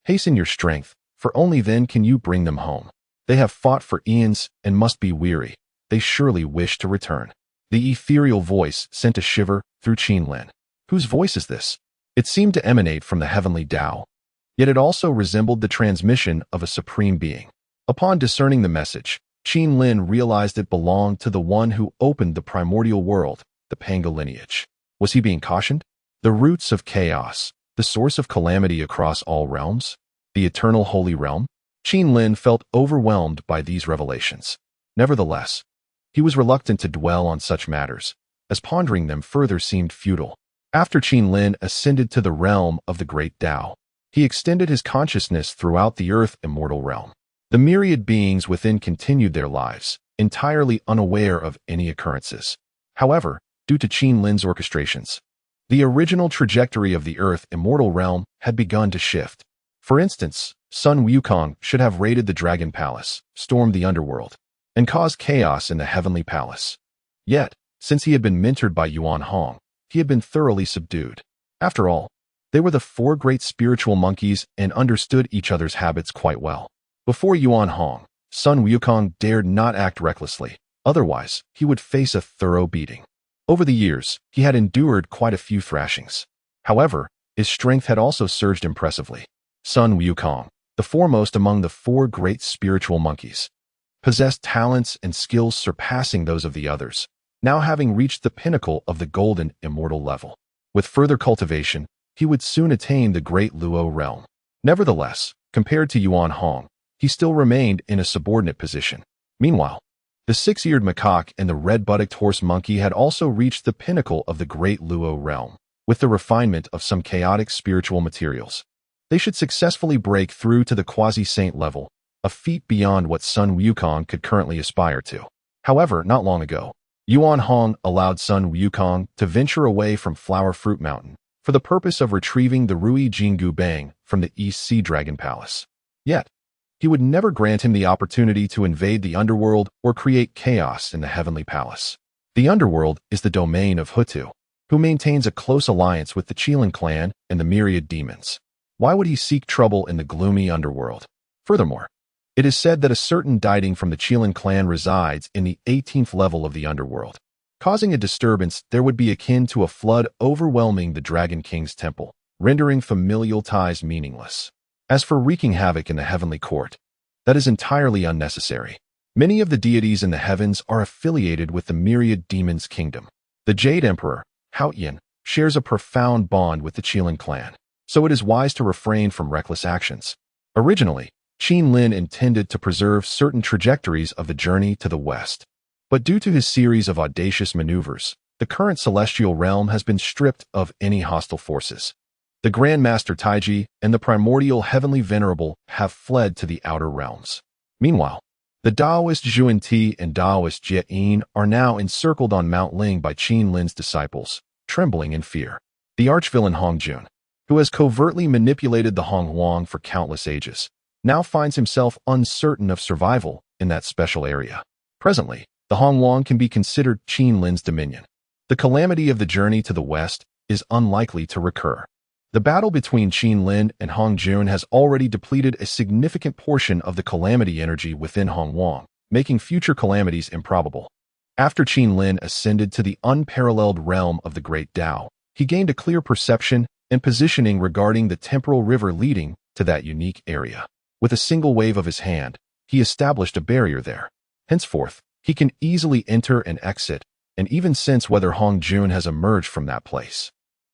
Hasten your strength, for only then can you bring them home. They have fought for eons and must be weary. They surely wish to return." The ethereal voice sent a shiver through Qin Lin. Whose voice is this? It seemed to emanate from the heavenly Tao, yet it also resembled the transmission of a supreme being. Upon discerning the message, Qin Lin realized it belonged to the one who opened the primordial world, the Panga lineage. Was he being cautioned? The roots of chaos, the source of calamity across all realms, the eternal holy realm? Qin Lin felt overwhelmed by these revelations. Nevertheless, he was reluctant to dwell on such matters, as pondering them further seemed futile. After Qin Lin ascended to the realm of the great Tao, he extended his consciousness throughout the earth immortal realm. The myriad beings within continued their lives, entirely unaware of any occurrences. However, due to Qin Lin's orchestrations, the original trajectory of the earth immortal realm had begun to shift. For instance, Sun Wukong should have raided the Dragon Palace, stormed the underworld, and caused chaos in the Heavenly Palace. Yet, since he had been mentored by Yuan Hong, he had been thoroughly subdued. After all, they were the 4 great spiritual monkeys and understood each other's habits quite well. Before Yuan Hong, Sun Wukong dared not act recklessly, otherwise he would face a thorough beating. Over the years, he had endured quite a few thrashings. However, his strength had also surged impressively. Sun Wukong, the foremost among the four great spiritual monkeys, possessed talents and skills surpassing those of the others, now having reached the pinnacle of the golden immortal level. With further cultivation, he would soon attain the great Luo realm. Nevertheless, compared to Yuan Hong, he still remained in a subordinate position. Meanwhile, the six-eared macaque and the red-buttocked horse monkey had also reached the pinnacle of the great Luo realm. With the refinement of some chaotic spiritual materials, they should successfully break through to the quasi-saint level, a feat beyond what Sun Wukong could currently aspire to. However, not long ago, Yuan Hong allowed Sun Wukong to venture away from Flower Fruit Mountain for the purpose of retrieving the Rui Jingu Bang from the East Sea Dragon Palace. Yet, he would never grant him the opportunity to invade the underworld or create chaos in the Heavenly Palace. The underworld is the domain of Hutu, who maintains a close alliance with the Qilin clan and the myriad demons. Why would he seek trouble in the gloomy underworld? Furthermore, it is said that a certain Diding from the Qilin clan resides in the 18th level of the underworld. Causing a disturbance there would be akin to a flood overwhelming the Dragon King's temple, rendering familial ties meaningless. As for wreaking havoc in the heavenly court, that is entirely unnecessary. Many of the deities in the heavens are affiliated with the myriad demons' kingdom. The Jade Emperor, Haoyan, shares a profound bond with the Qilin clan, so it is wise to refrain from reckless actions. Originally, Qin Lin intended to preserve certain trajectories of the journey to the west, but due to his series of audacious maneuvers, the current celestial realm has been stripped of any hostile forces. The Grand Master Taiji and the primordial heavenly venerable have fled to the outer realms. Meanwhile, the Taoist Zhuan Ti and Taoist Jie Yin are now encircled on Mount Ling by Qin Lin's disciples, trembling in fear. The archvillain Hong Jun, who has covertly manipulated the Hong Huang for countless ages, now finds himself uncertain of survival in that special area. Presently, the Hong Huang can be considered Qin Lin's dominion. The calamity of the journey to the west is unlikely to recur. The battle between Qin Lin and Hong Jun has already depleted a significant portion of the calamity energy within Hong Huang, making future calamities improbable. After Qin Lin ascended to the unparalleled realm of the Great Tao, he gained a clear perception and positioning regarding the temporal river leading to that unique area. With a single wave of his hand, he established a barrier there. Henceforth, he can easily enter and exit, and even sense whether Hong Jun has emerged from that place.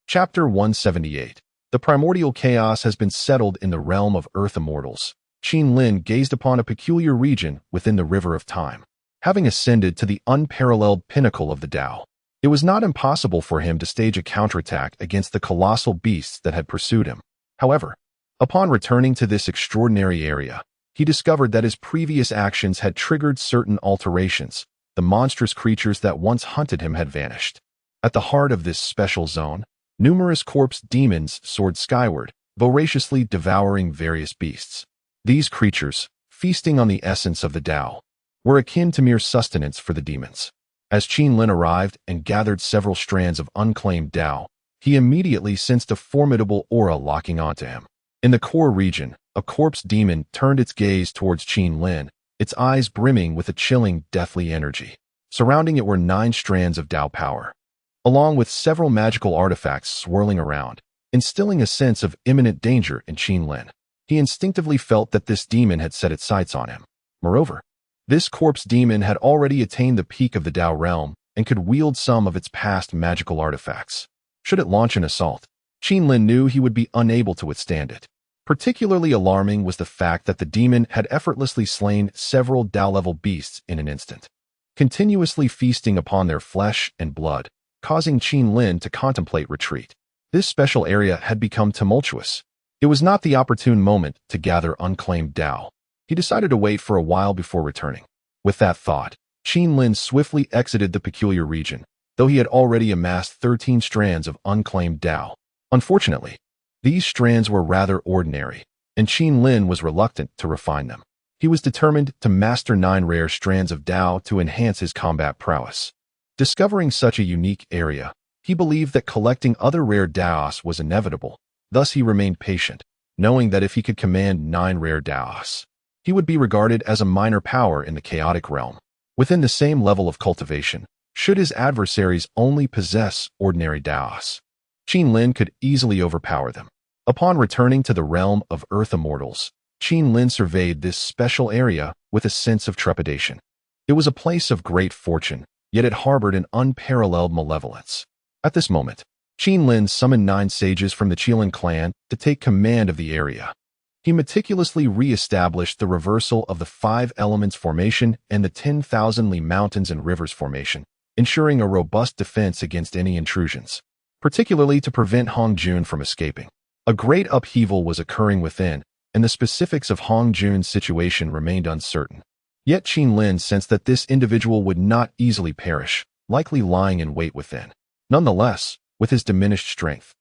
Chapter 178. The primordial chaos has been settled in the realm of earth immortals. Qin Lin gazed upon a peculiar region within the river of time. Having ascended to the unparalleled pinnacle of the Tao, it was not impossible for him to stage a counterattack against the colossal beasts that had pursued him. However, upon returning to this extraordinary area, he discovered that his previous actions had triggered certain alterations. The monstrous creatures that once hunted him had vanished. At the heart of this special zone, numerous corpse demons soared skyward, voraciously devouring various beasts. These creatures, feasting on the essence of the Tao, were akin to mere sustenance for the demons. As Qin Lin arrived and gathered several strands of unclaimed Tao, he immediately sensed a formidable aura locking onto him. In the core region, a corpse demon turned its gaze towards Qin Lin, its eyes brimming with a chilling, deathly energy. Surrounding it were 9 strands of Tao power, along with several magical artifacts swirling around, instilling a sense of imminent danger in Qin Lin. He instinctively felt that this demon had set its sights on him. Moreover, this corpse demon had already attained the peak of the Tao realm and could wield some of its past magical artifacts. Should it launch an assault, Qin Lin knew he would be unable to withstand it. Particularly alarming was the fact that the demon had effortlessly slain several Tao-level beasts in an instant, continuously feasting upon their flesh and blood, causing Qin Lin to contemplate retreat. This special area had become tumultuous. It was not the opportune moment to gather unclaimed Tao. He decided to wait for a while before returning. With that thought, Qin Lin swiftly exited the peculiar region, though he had already amassed 13 strands of unclaimed Tao. Unfortunately, these strands were rather ordinary, and Qin Lin was reluctant to refine them. He was determined to master 9 rare strands of Tao to enhance his combat prowess. Discovering such a unique area, he believed that collecting other rare Taos was inevitable. Thus he remained patient, knowing that if he could command 9 rare Taos, he would be regarded as a minor power in the chaotic realm, within the same level of cultivation, should his adversaries only possess ordinary Daos. Qin Lin could easily overpower them. Upon returning to the realm of Earth Immortals, Qin Lin surveyed this special area with a sense of trepidation. It was a place of great fortune, yet it harbored an unparalleled malevolence. At this moment, Qin Lin summoned 9 sages from the Qilin clan to take command of the area. He meticulously re-established the reversal of the 5 elements formation and the 10,000 Li mountains and rivers formation, ensuring a robust defense against any intrusions, particularly to prevent Hong Jun from escaping. A great upheaval was occurring within, and the specifics of Hong Jun's situation remained uncertain. Yet Qin Lin sensed that this individual would not easily perish, likely lying in wait within. Nonetheless, with his diminished strength,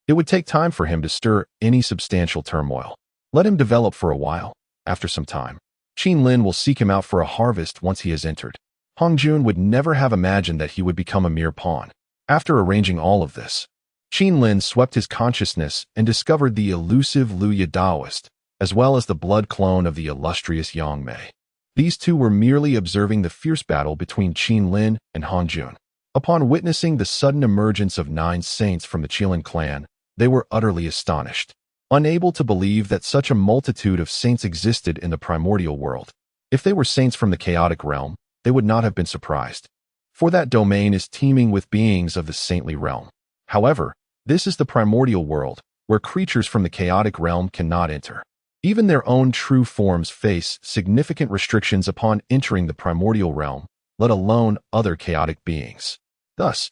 it would take time for him to stir any substantial turmoil. Let him develop for a while. After some time, Qin Lin will seek him out for a harvest once he has entered. Hong Jun would never have imagined that he would become a mere pawn. After arranging all of this, Qin Lin swept his consciousness and discovered the elusive Luya Daoist, as well as the blood clone of the illustrious Yang Mei. These two were merely observing the fierce battle between Qin Lin and Hong Jun. Upon witnessing the sudden emergence of 9 saints from the Qilin clan, they were utterly astonished, unable to believe that such a multitude of saints existed in the primordial world. If they were saints from the chaotic realm, they would not have been surprised, for that domain is teeming with beings of the saintly realm. However, this is the primordial world, where creatures from the chaotic realm cannot enter. Even their own true forms face significant restrictions upon entering the primordial realm, let alone other chaotic beings. Thus,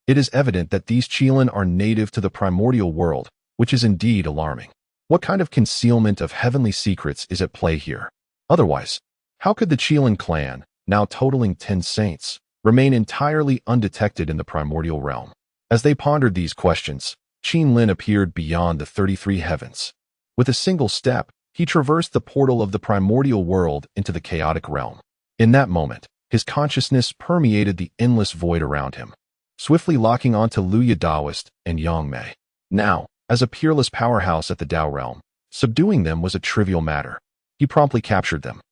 it is evident that these Qilin are native to the primordial world, which is indeed alarming. What kind of concealment of heavenly secrets is at play here? Otherwise, how could the Qilin clan, now totaling 10 saints, remain entirely undetected in the primordial realm? As they pondered these questions, Qin Lin appeared beyond the 33 heavens. With a single step, he traversed the portal of the primordial world into the chaotic realm. In that moment, his consciousness permeated the endless void around him, swiftly locking onto Luya Daoist and Yang Mei. Now, as a peerless powerhouse at the Dao realm, subduing them was a trivial matter. He promptly captured them.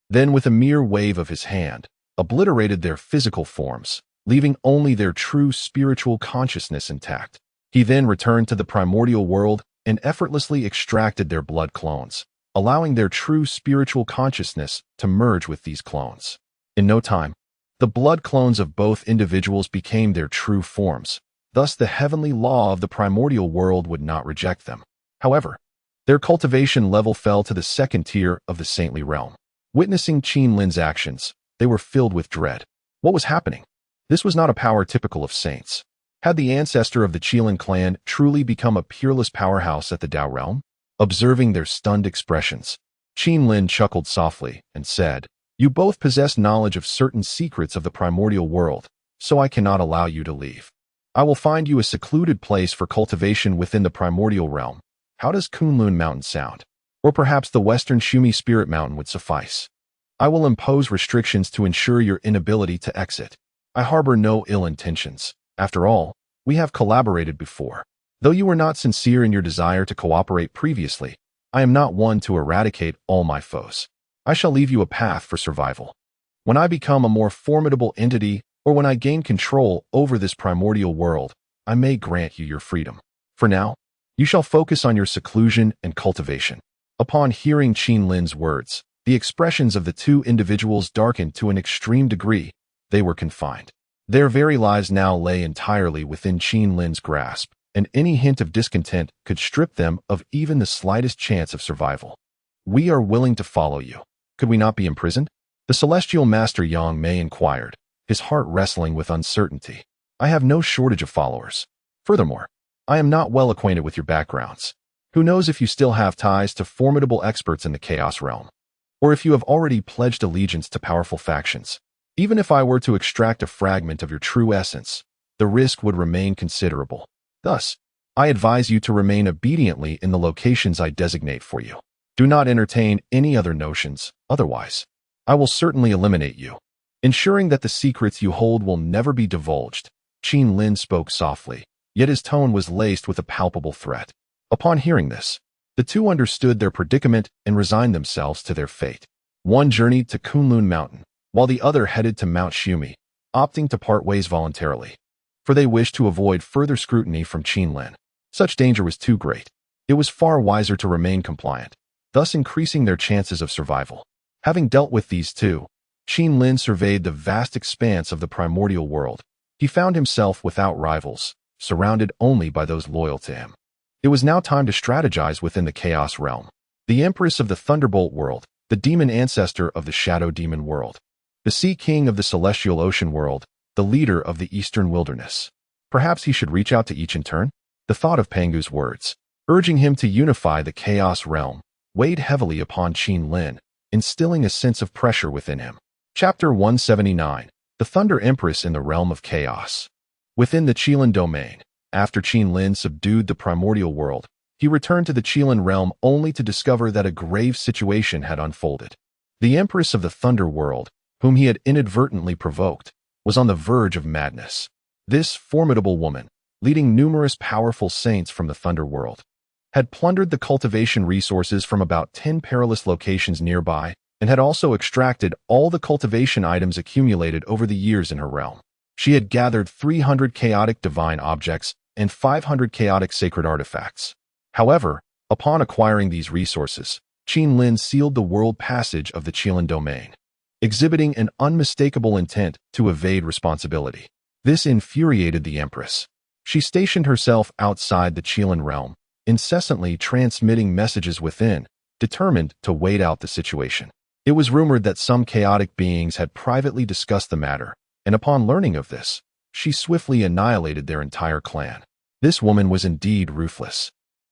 Then, with a mere wave of his hand, obliterated their physical forms, leaving only their true spiritual consciousness intact. He then returned to the primordial world and effortlessly extracted their blood clones, allowing their true spiritual consciousness to merge with these clones. In no time, the blood clones of both individuals became their true forms. Thus, the heavenly law of the primordial world would not reject them. However, their cultivation level fell to the 2nd tier of the saintly realm. Witnessing Qin Lin's actions, they were filled with dread. What was happening? This was not a power typical of saints. Had the ancestor of the Qilin clan truly become a peerless powerhouse at the Dao realm? Observing their stunned expressions, Qin Lin chuckled softly and said, "You both possess knowledge of certain secrets of the primordial world, so I cannot allow you to leave. I will find you a secluded place for cultivation within the primordial realm. How does Kunlun Mountain sound? Or perhaps the Western Shumi Spirit Mountain would suffice. I will impose restrictions to ensure your inability to exit. I harbor no ill intentions. After all, we have collaborated before. Though you were not sincere in your desire to cooperate previously, I am not one to eradicate all my foes. I shall leave you a path for survival. When I become a more formidable entity, or when I gain control over this primordial world, I may grant you your freedom. For now, you shall focus on your seclusion and cultivation." Upon hearing Qin Lin's words, the expressions of the two individuals darkened to an extreme degree. They were confined. Their very lives now lay entirely within Qin Lin's grasp, and any hint of discontent could strip them of even the slightest chance of survival. "We are willing to follow you. Could we not be imprisoned?" The celestial master Yang Mei inquired, his heart wrestling with uncertainty. "I have no shortage of followers. Furthermore, I am not well acquainted with your backgrounds. Who knows if you still have ties to formidable experts in the chaos realm, or if you have already pledged allegiance to powerful factions. Even if I were to extract a fragment of your true essence, the risk would remain considerable. Thus, I advise you to remain obediently in the locations I designate for you. Do not entertain any other notions, otherwise, I will certainly eliminate you. Ensuring that the secrets you hold will never be divulged." Qin Lin spoke softly, yet his tone was laced with a palpable threat. Upon hearing this, the two understood their predicament and resigned themselves to their fate. One journeyed to Kunlun Mountain, while the other headed to Mount Shumi, opting to part ways voluntarily, for they wished to avoid further scrutiny from Qinlin. Such danger was too great. It was far wiser to remain compliant, thus increasing their chances of survival. Having dealt with these two, Qinlin surveyed the vast expanse of the primordial world. He found himself without rivals, surrounded only by those loyal to him. It was now time to strategize within the Chaos Realm. The Empress of the Thunderbolt world, the demon ancestor of the Shadow Demon world, the Sea King of the Celestial Ocean world, the leader of the Eastern Wilderness. Perhaps he should reach out to each in turn? The thought of Pangu's words, urging him to unify the Chaos Realm, weighed heavily upon Qinlin, instilling a sense of pressure within him. Chapter 179. The Thunder Empress in the Realm of Chaos. Within the Qilin domain, after Qinlin subdued the primordial world, he returned to the Qilin realm only to discover that a grave situation had unfolded. The Empress of the Thunder world, whom he had inadvertently provoked, was on the verge of madness. This formidable woman, leading numerous powerful saints from the Thunder world, had plundered the cultivation resources from about 10 perilous locations nearby and had also extracted all the cultivation items accumulated over the years in her realm. She had gathered 300 chaotic divine objects and 500 chaotic sacred artifacts. However, upon acquiring these resources, Qinlin sealed the world passage of the Qilin domain, exhibiting an unmistakable intent to evade responsibility. This infuriated the Empress. She stationed herself outside the Qilin realm, incessantly transmitting messages within, determined to wait out the situation. It was rumored that some chaotic beings had privately discussed the matter, and upon learning of this, she swiftly annihilated their entire clan. This woman was indeed ruthless.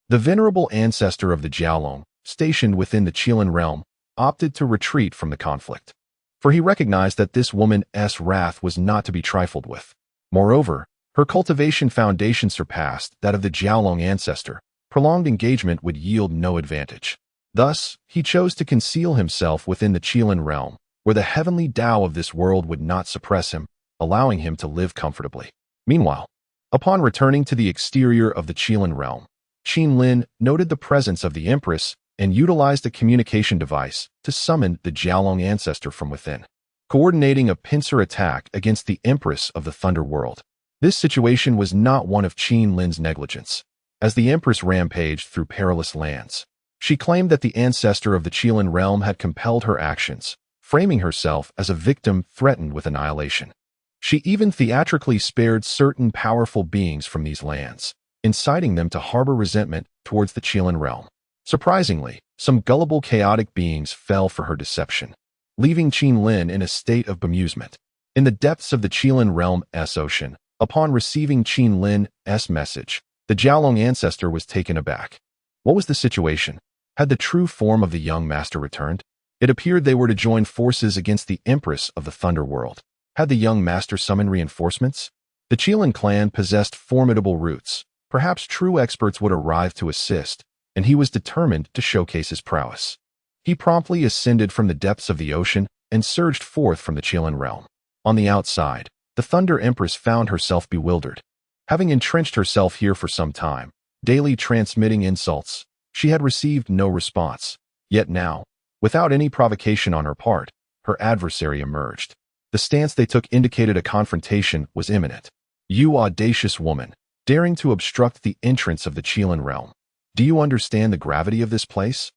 The venerable ancestor of the Jiaolong, stationed within the Qilin realm, opted to retreat from the conflict, for he recognized that this woman's wrath was not to be trifled with. Moreover, her cultivation foundation surpassed that of the Jiaolong ancestor. Prolonged engagement would yield no advantage. Thus, he chose to conceal himself within the Qilin realm, where the heavenly Tao of this world would not suppress him, allowing him to live comfortably. Meanwhile, upon returning to the exterior of the Qilin realm, Qinlin noted the presence of the Empress and utilized a communication device to summon the Jiaolong ancestor from within, coordinating a pincer attack against the Empress of the Thunder world. This situation was not one of Qinlin's negligence. As the Empress rampaged through perilous lands, she claimed that the ancestor of the Qilin realm had compelled her actions, framing herself as a victim threatened with annihilation. She even theatrically spared certain powerful beings from these lands, inciting them to harbor resentment towards the Qilin realm. Surprisingly, some gullible chaotic beings fell for her deception, leaving Qinlin in a state of bemusement. In the depths of the Qilin realm's ocean, upon receiving Qinlin's message, the Jiaolong ancestor was taken aback. What was the situation? Had the true form of the young master returned? It appeared they were to join forces against the Empress of the Thunder world. Had the young master summoned reinforcements? The Qilin clan possessed formidable roots. Perhaps true experts would arrive to assist, and he was determined to showcase his prowess. He promptly ascended from the depths of the ocean and surged forth from the Qilin realm. On the outside, the Thunder Empress found herself bewildered. Having entrenched herself here for some time, daily transmitting insults, she had received no response. Yet now, without any provocation on her part, her adversary emerged. The stance they took indicated a confrontation was imminent. You audacious woman, daring to obstruct the entrance of the Qilin realm. Do you understand the gravity of this place?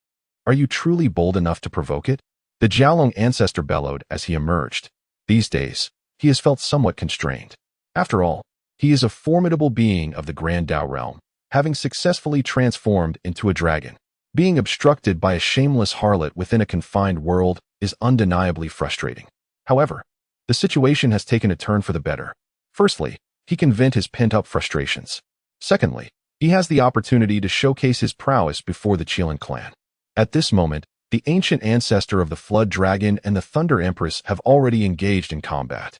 Are you truly bold enough to provoke it? The Jiaolong ancestor bellowed as he emerged. These days, he has felt somewhat constrained. After all, he is a formidable being of the Grand Tao realm, having successfully transformed into a dragon. Being obstructed by a shameless harlot within a confined world is undeniably frustrating. However, the situation has taken a turn for the better. Firstly, he can vent his pent-up frustrations. Secondly, he has the opportunity to showcase his prowess before the Qilin clan. At this moment, the ancient ancestor of the Flood Dragon and the Thunder Empress have already engaged in combat.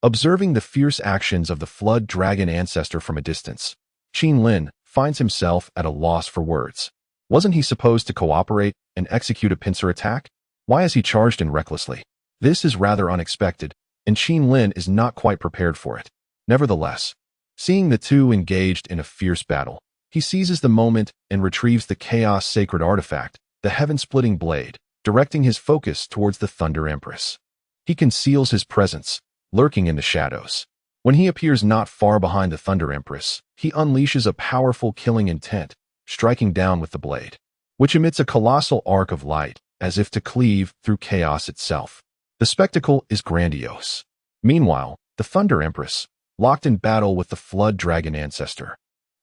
Observing the fierce actions of the Flood Dragon ancestor from a distance, Qinlin finds himself at a loss for words. Wasn't he supposed to cooperate and execute a pincer attack? Why has he charged in recklessly? This is rather unexpected, and Qinlin is not quite prepared for it. Nevertheless, seeing the two engaged in a fierce battle, he seizes the moment and retrieves the Chaos Sacred Artifact, the Heaven-Splitting Blade, directing his focus towards the Thunder Empress. He conceals his presence, lurking in the shadows. When he appears not far behind the Thunder Empress, he unleashes a powerful killing intent, striking down with the blade, which emits a colossal arc of light, as if to cleave through chaos itself. The spectacle is grandiose. Meanwhile, the Thunder Empress, locked in battle with the Flood Dragon Ancestor,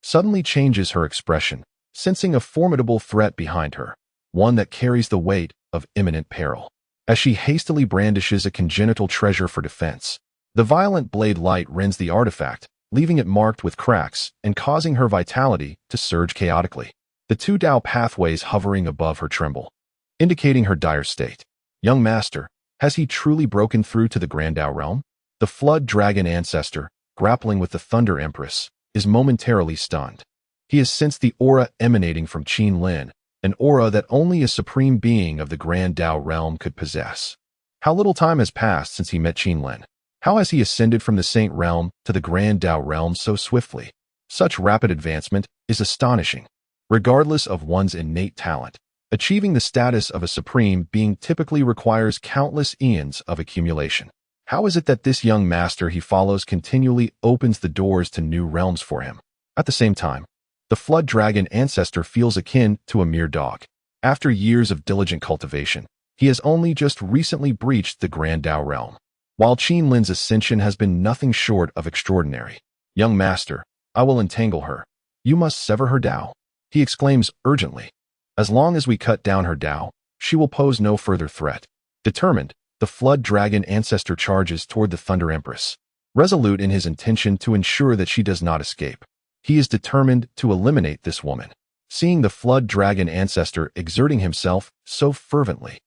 suddenly changes her expression, sensing a formidable threat behind her, one that carries the weight of imminent peril. As she hastily brandishes a congenital treasure for defense, the violent blade light rends the artifact, leaving it marked with cracks and causing her vitality to surge chaotically. The two Dao pathways hovering above her tremble, indicating her dire state. Young Master, has he truly broken through to the Grand Dao realm? The Flood Dragon Ancestor, grappling with the Thunder Empress, is momentarily stunned. He has sensed the aura emanating from Qin Lin, an aura that only a supreme being of the Grand Dao realm could possess. How little time has passed since he met Qin Lin? How has he ascended from the Saint realm to the Grand Dao realm so swiftly? Such rapid advancement is astonishing. Regardless of one's innate talent, achieving the status of a supreme being typically requires countless eons of accumulation. How is it that this young master he follows continually opens the doors to new realms for him? At the same time, the Flood Dragon Ancestor feels akin to a mere dog. After years of diligent cultivation, he has only just recently breached the Grand Dao realm. While Qin Lin's ascension has been nothing short of extraordinary. Young Master, I will entangle her. You must sever her Dao, he exclaims urgently. As long as we cut down her Dao, she will pose no further threat. Determined, the Flood Dragon Ancestor charges toward the Thunder Empress, resolute in his intention to ensure that she does not escape. He is determined to eliminate this woman. Seeing the Flood Dragon Ancestor exerting himself so fervently,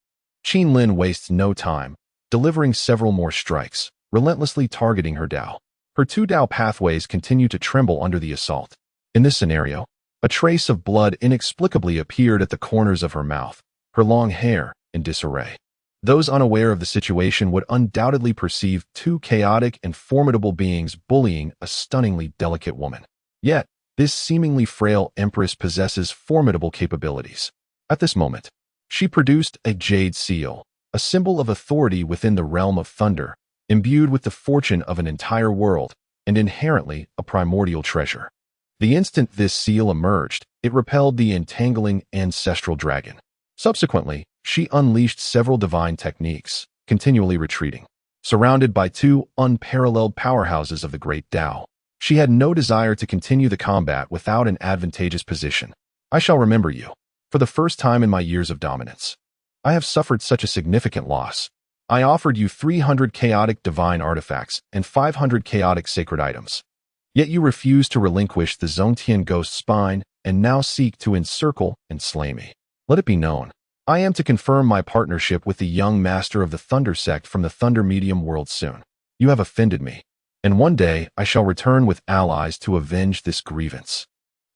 Qin Lin wastes no time, delivering several more strikes, relentlessly targeting her Dao. Her two Dao pathways continue to tremble under the assault. In this scenario, a trace of blood inexplicably appeared at the corners of her mouth, her long hair in disarray. Those unaware of the situation would undoubtedly perceive two chaotic and formidable beings bullying a stunningly delicate woman. Yet, this seemingly frail empress possesses formidable capabilities. At this moment, she produced a jade seal, a symbol of authority within the realm of thunder, imbued with the fortune of an entire world, and inherently a primordial treasure. The instant this seal emerged, it repelled the entangling ancestral dragon. Subsequently, she unleashed several divine techniques, continually retreating. Surrounded by two unparalleled powerhouses of the Great Dao, she had no desire to continue the combat without an advantageous position. I shall remember you. For the first time in my years of dominance, I have suffered such a significant loss. I offered you 300 chaotic divine artifacts and 500 chaotic sacred items. Yet you refuse to relinquish the Zongtian ghost spine and now seek to encircle and slay me. Let it be known, I am to confirm my partnership with the young master of the Thunder sect from the Thunder Medium world soon. You have offended me, and one day I shall return with allies to avenge this grievance.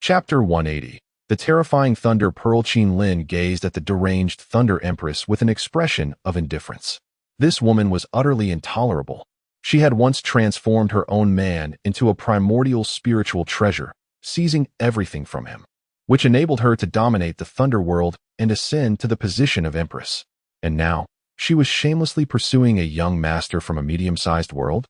Chapter 180. The terrifying Thunder Pearl. Qin Lin gazed at the deranged Thunder Empress with an expression of indifference. This woman was utterly intolerable. She had once transformed her own man into a primordial spiritual treasure, seizing everything from him, which enabled her to dominate the Thunder world and ascend to the position of Empress. And now, she was shamelessly pursuing a young master from a medium-sized world?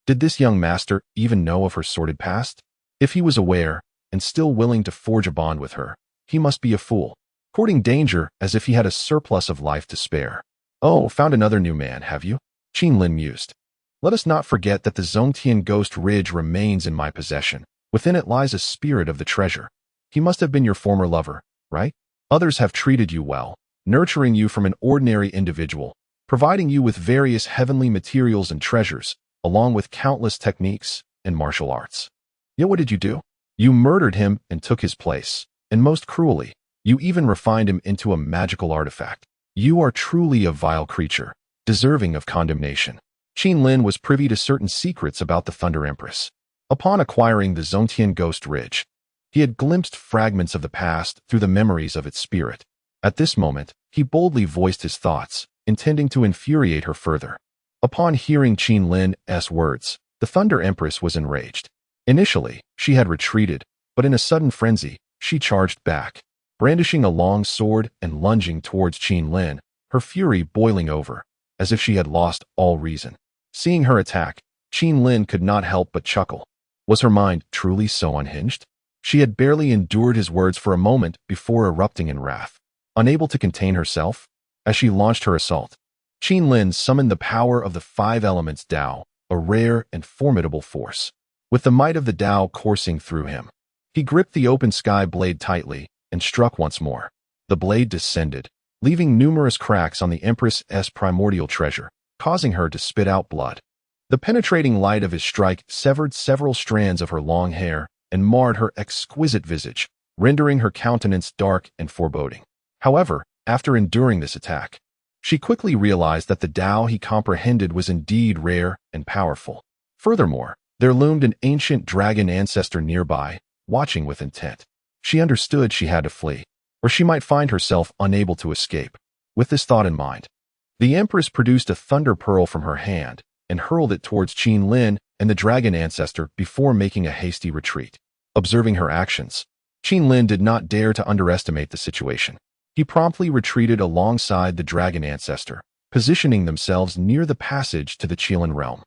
Did this young master even know of her sordid past? If he was aware, and still willing to forge a bond with her, he must be a fool, courting danger as if he had a surplus of life to spare. Oh, found another new man, have you? Qin Lin mused. Let us not forget that the Zongtian Ghost Ridge remains in my possession. Within it lies a spirit of the treasure. He must have been your former lover, right? Others have treated you well, nurturing you from an ordinary individual, providing you with various heavenly materials and treasures, along with countless techniques and martial arts. Yet what did you do? You murdered him and took his place, and most cruelly, you even refined him into a magical artifact. You are truly a vile creature, deserving of condemnation. Qin Lin was privy to certain secrets about the Thunder Empress. Upon acquiring the Zongtian Ghost Ridge, he had glimpsed fragments of the past through the memories of its spirit. At this moment, he boldly voiced his thoughts, intending to infuriate her further. Upon hearing Qin Lin's words, the Thunder Empress was enraged. Initially, she had retreated, but in a sudden frenzy, she charged back. Brandishing a long sword and lunging towards Qin Lin, her fury boiling over, as if she had lost all reason. Seeing her attack, Qin Lin could not help but chuckle. Was her mind truly so unhinged? She had barely endured his words for a moment before erupting in wrath. Unable to contain herself, as she launched her assault, Qin Lin summoned the power of the five elements Tao, a rare and formidable force. With the might of the Tao coursing through him, he gripped the open sky blade tightly and struck once more. The blade descended, leaving numerous cracks on the Empress's primordial treasure, causing her to spit out blood. The penetrating light of his strike severed several strands of her long hair and marred her exquisite visage, rendering her countenance dark and foreboding. However, after enduring this attack, she quickly realized that the Tao he comprehended was indeed rare and powerful. Furthermore, there loomed an ancient dragon ancestor nearby, watching with intent. She understood she had to flee, or she might find herself unable to escape. With this thought in mind, the Empress produced a thunder pearl from her hand and hurled it towards Qin Lin and the dragon ancestor before making a hasty retreat. Observing her actions, Qin Lin did not dare to underestimate the situation. He promptly retreated alongside the dragon ancestor, positioning themselves near the passage to the Qilin realm,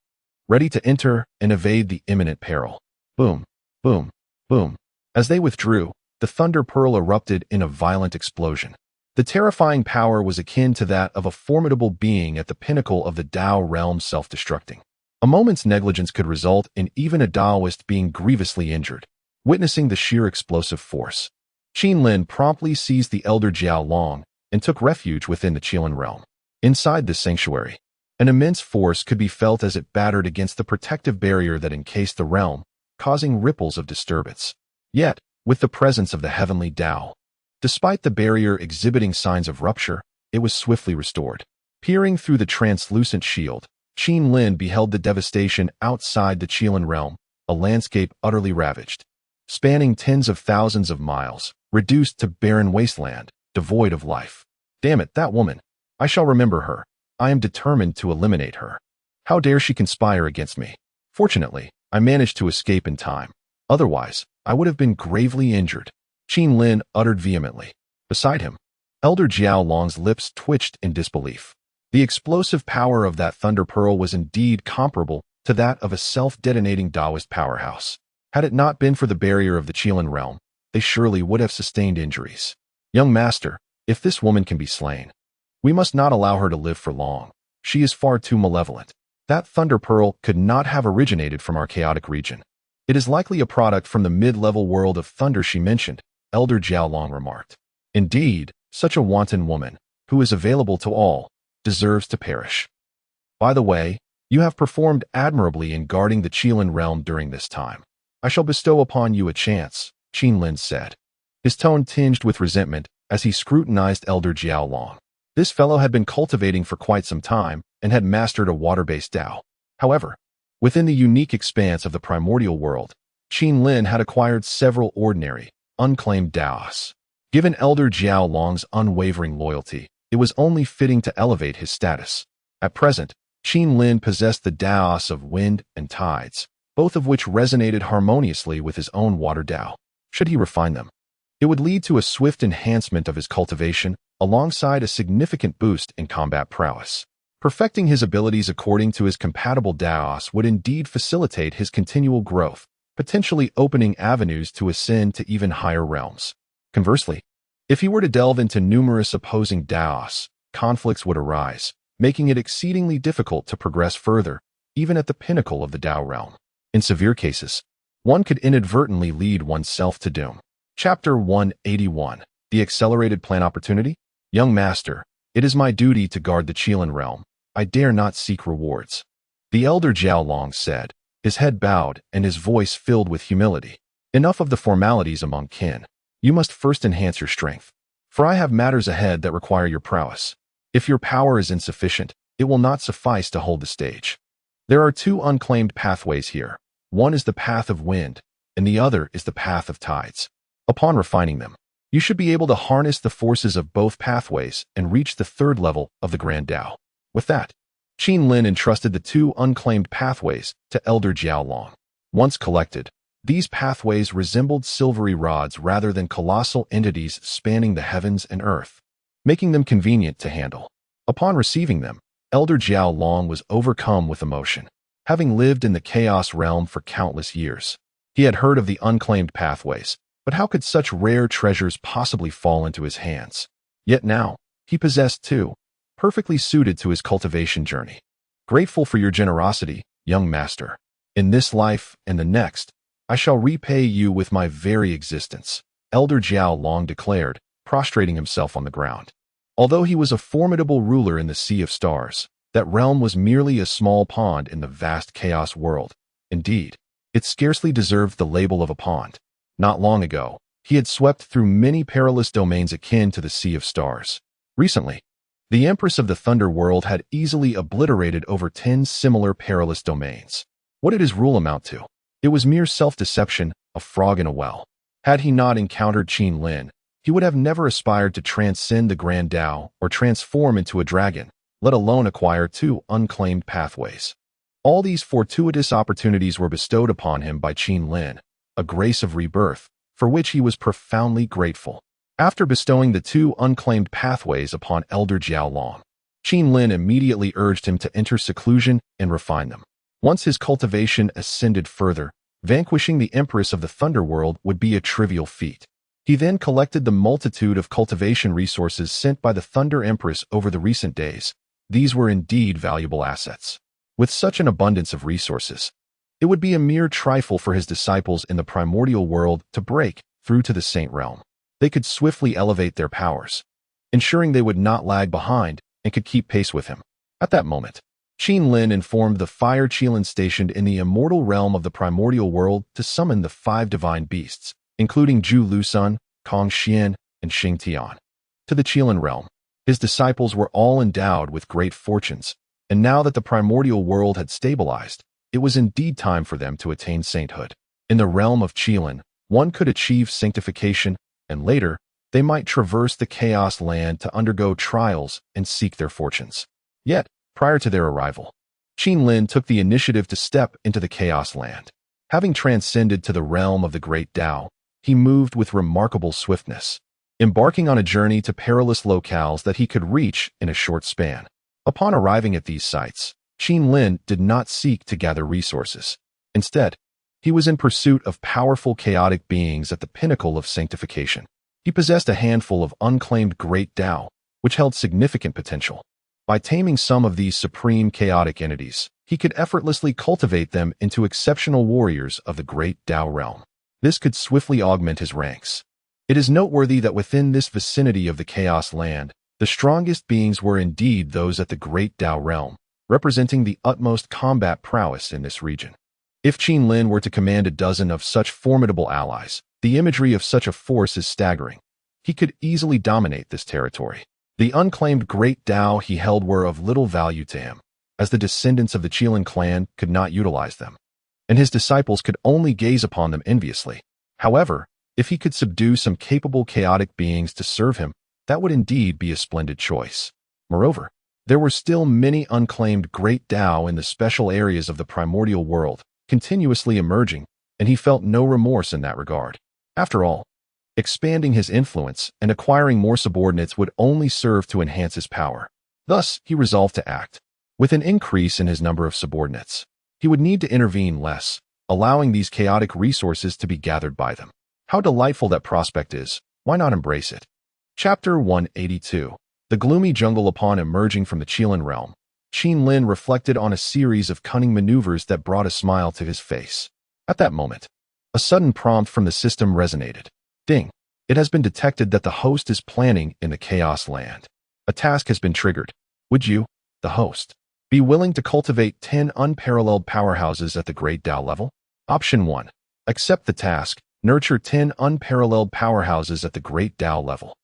ready to enter and evade the imminent peril. Boom, boom, boom. As they withdrew, the thunder pearl erupted in a violent explosion. The terrifying power was akin to that of a formidable being at the pinnacle of the Tao realm self-destructing. A moment's negligence could result in even a Taoist being grievously injured. Witnessing the sheer explosive force, Qin Lin promptly seized the elder Jiao Long and took refuge within the Qilin realm. Inside this sanctuary, an immense force could be felt as it battered against the protective barrier that encased the realm, causing ripples of disturbance. Yet, with the presence of the heavenly Tao, despite the barrier exhibiting signs of rupture, it was swiftly restored. Peering through the translucent shield, Qin Lin beheld the devastation outside the Qilin realm, a landscape utterly ravaged, spanning tens of thousands of miles, reduced to barren wasteland, devoid of life. Damn it, that woman. I shall remember her. I am determined to eliminate her. How dare she conspire against me? Fortunately, I managed to escape in time. Otherwise, I would have been gravely injured, Qin Lin uttered vehemently. Beside him, Elder Jiao Long's lips twitched in disbelief. The explosive power of that thunder pearl was indeed comparable to that of a self-detonating Taoist powerhouse. Had it not been for the barrier of the Qilin realm, they surely would have sustained injuries. Young master, if this woman can be slain, we must not allow her to live for long. She is far too malevolent. That thunder pearl could not have originated from our chaotic region. It is likely a product from the mid-level world of thunder she mentioned, Elder Jiao Long remarked. Indeed, such a wanton woman, who is available to all, deserves to perish. By the way, you have performed admirably in guarding the Qilin realm during this time. I shall bestow upon you a chance, Qin Lin said, his tone tinged with resentment as he scrutinized Elder Jiao Long. This fellow had been cultivating for quite some time and had mastered a water-based Tao. However, within the unique expanse of the primordial world, Qin Lin had acquired several ordinary, unclaimed Taos. Given Elder Jiao Long's unwavering loyalty, it was only fitting to elevate his status. At present, Qin Lin possessed the Taos of wind and tides, both of which resonated harmoniously with his own water Tao. Should he refine them, it would lead to a swift enhancement of his cultivation, alongside a significant boost in combat prowess. Perfecting his abilities according to his compatible Taos would indeed facilitate his continual growth, potentially opening avenues to ascend to even higher realms. Conversely, if he were to delve into numerous opposing Taos, conflicts would arise, making it exceedingly difficult to progress further, even at the pinnacle of the Tao realm. In severe cases, one could inadvertently lead oneself to doom. Chapter 181. The Accelerated Plan Opportunity? Young master, it is my duty to guard the Qilin realm. I dare not seek rewards. The elder Jiao Long said, his head bowed and his voice filled with humility. Enough of the formalities among kin. You must first enhance your strength, for I have matters ahead that require your prowess. If your power is insufficient, it will not suffice to hold the stage. There are two unclaimed pathways here. One is the path of wind, and the other is the path of tides. Upon refining them, you should be able to harness the forces of both pathways and reach the third level of the Grand Tao. With that, Qin Lin entrusted the two unclaimed pathways to Elder Jiao Long. Once collected, these pathways resembled silvery rods rather than colossal entities spanning the heavens and earth, making them convenient to handle. Upon receiving them, Elder Jiao Long was overcome with emotion. Having lived in the Chaos Realm for countless years, he had heard of the unclaimed pathways, but how could such rare treasures possibly fall into his hands? Yet now, he possessed two, perfectly suited to his cultivation journey. Grateful for your generosity, young master. In this life and the next, I shall repay you with my very existence, Elder Jiao Long declared, prostrating himself on the ground. Although he was a formidable ruler in the Sea of Stars, that realm was merely a small pond in the vast chaos world. Indeed, it scarcely deserved the label of a pond. Not long ago, he had swept through many perilous domains akin to the Sea of Stars. Recently, the Empress of the Thunder World had easily obliterated over 10 similar perilous domains. What did his rule amount to? It was mere self-deception, a frog in a well. Had he not encountered Qin Lin, he would have never aspired to transcend the Grand Tao or transform into a dragon, let alone acquire two unclaimed pathways. All these fortuitous opportunities were bestowed upon him by Qin Lin, a grace of rebirth, for which he was profoundly grateful. After bestowing the two unclaimed pathways upon Elder Jiao Long, Qin Lin immediately urged him to enter seclusion and refine them. Once his cultivation ascended further, vanquishing the Empress of the Thunderworld would be a trivial feat. He then collected the multitude of cultivation resources sent by the Thunder Empress over the recent days. These were indeed valuable assets. With such an abundance of resources, it would be a mere trifle for his disciples in the primordial world to break through to the Saint Realm. They could swiftly elevate their powers, ensuring they would not lag behind and could keep pace with him. At that moment, Qin Lin informed the fire Qilin stationed in the immortal realm of the primordial world to summon the 5 divine beasts, including Zhu Lusun, Kong Xian, and Xing Tian. To the Qilin realm, his disciples were all endowed with great fortunes, and now that the primordial world had stabilized, it was indeed time for them to attain sainthood. In the realm of Qilin, one could achieve sanctification, and later, they might traverse the chaos land to undergo trials and seek their fortunes. Yet, prior to their arrival, Qin Lin took the initiative to step into the chaos land. Having transcended to the realm of the great Tao, he moved with remarkable swiftness, embarking on a journey to perilous locales that he could reach in a short span. Upon arriving at these sites, Qin Lin did not seek to gather resources. Instead, he was in pursuit of powerful chaotic beings at the pinnacle of sanctification. He possessed a handful of unclaimed great Tao, which held significant potential. By taming some of these supreme chaotic entities, he could effortlessly cultivate them into exceptional warriors of the great Tao realm. This could swiftly augment his ranks. It is noteworthy that within this vicinity of the Chaos Land, the strongest beings were indeed those at the great Tao realm, representing the utmost combat prowess in this region. If Qin Lin were to command a dozen of such formidable allies, the imagery of such a force is staggering. He could easily dominate this territory. The unclaimed great Tao he held were of little value to him, as the descendants of the Qilin clan could not utilize them, and his disciples could only gaze upon them enviously. However, if he could subdue some capable chaotic beings to serve him, that would indeed be a splendid choice. Moreover, there were still many unclaimed great Tao in the special areas of the primordial world, continuously emerging, and he felt no remorse in that regard. After all, expanding his influence and acquiring more subordinates would only serve to enhance his power. Thus, he resolved to act. With an increase in his number of subordinates, he would need to intervene less, allowing these chaotic resources to be gathered by them. How delightful that prospect is, why not embrace it? Chapter 182. The gloomy jungle. Upon emerging from the Qilin realm, Qin Lin reflected on a series of cunning maneuvers that brought a smile to his face. At that moment, a sudden prompt from the system resonated. Ding! It has been detected that the host is planning in the Chaos Land. A task has been triggered. Would you, the host, be willing to cultivate 10 unparalleled powerhouses at the Great Tao level? Option 1. Accept the task, nurture 10 unparalleled powerhouses at the Great Tao level,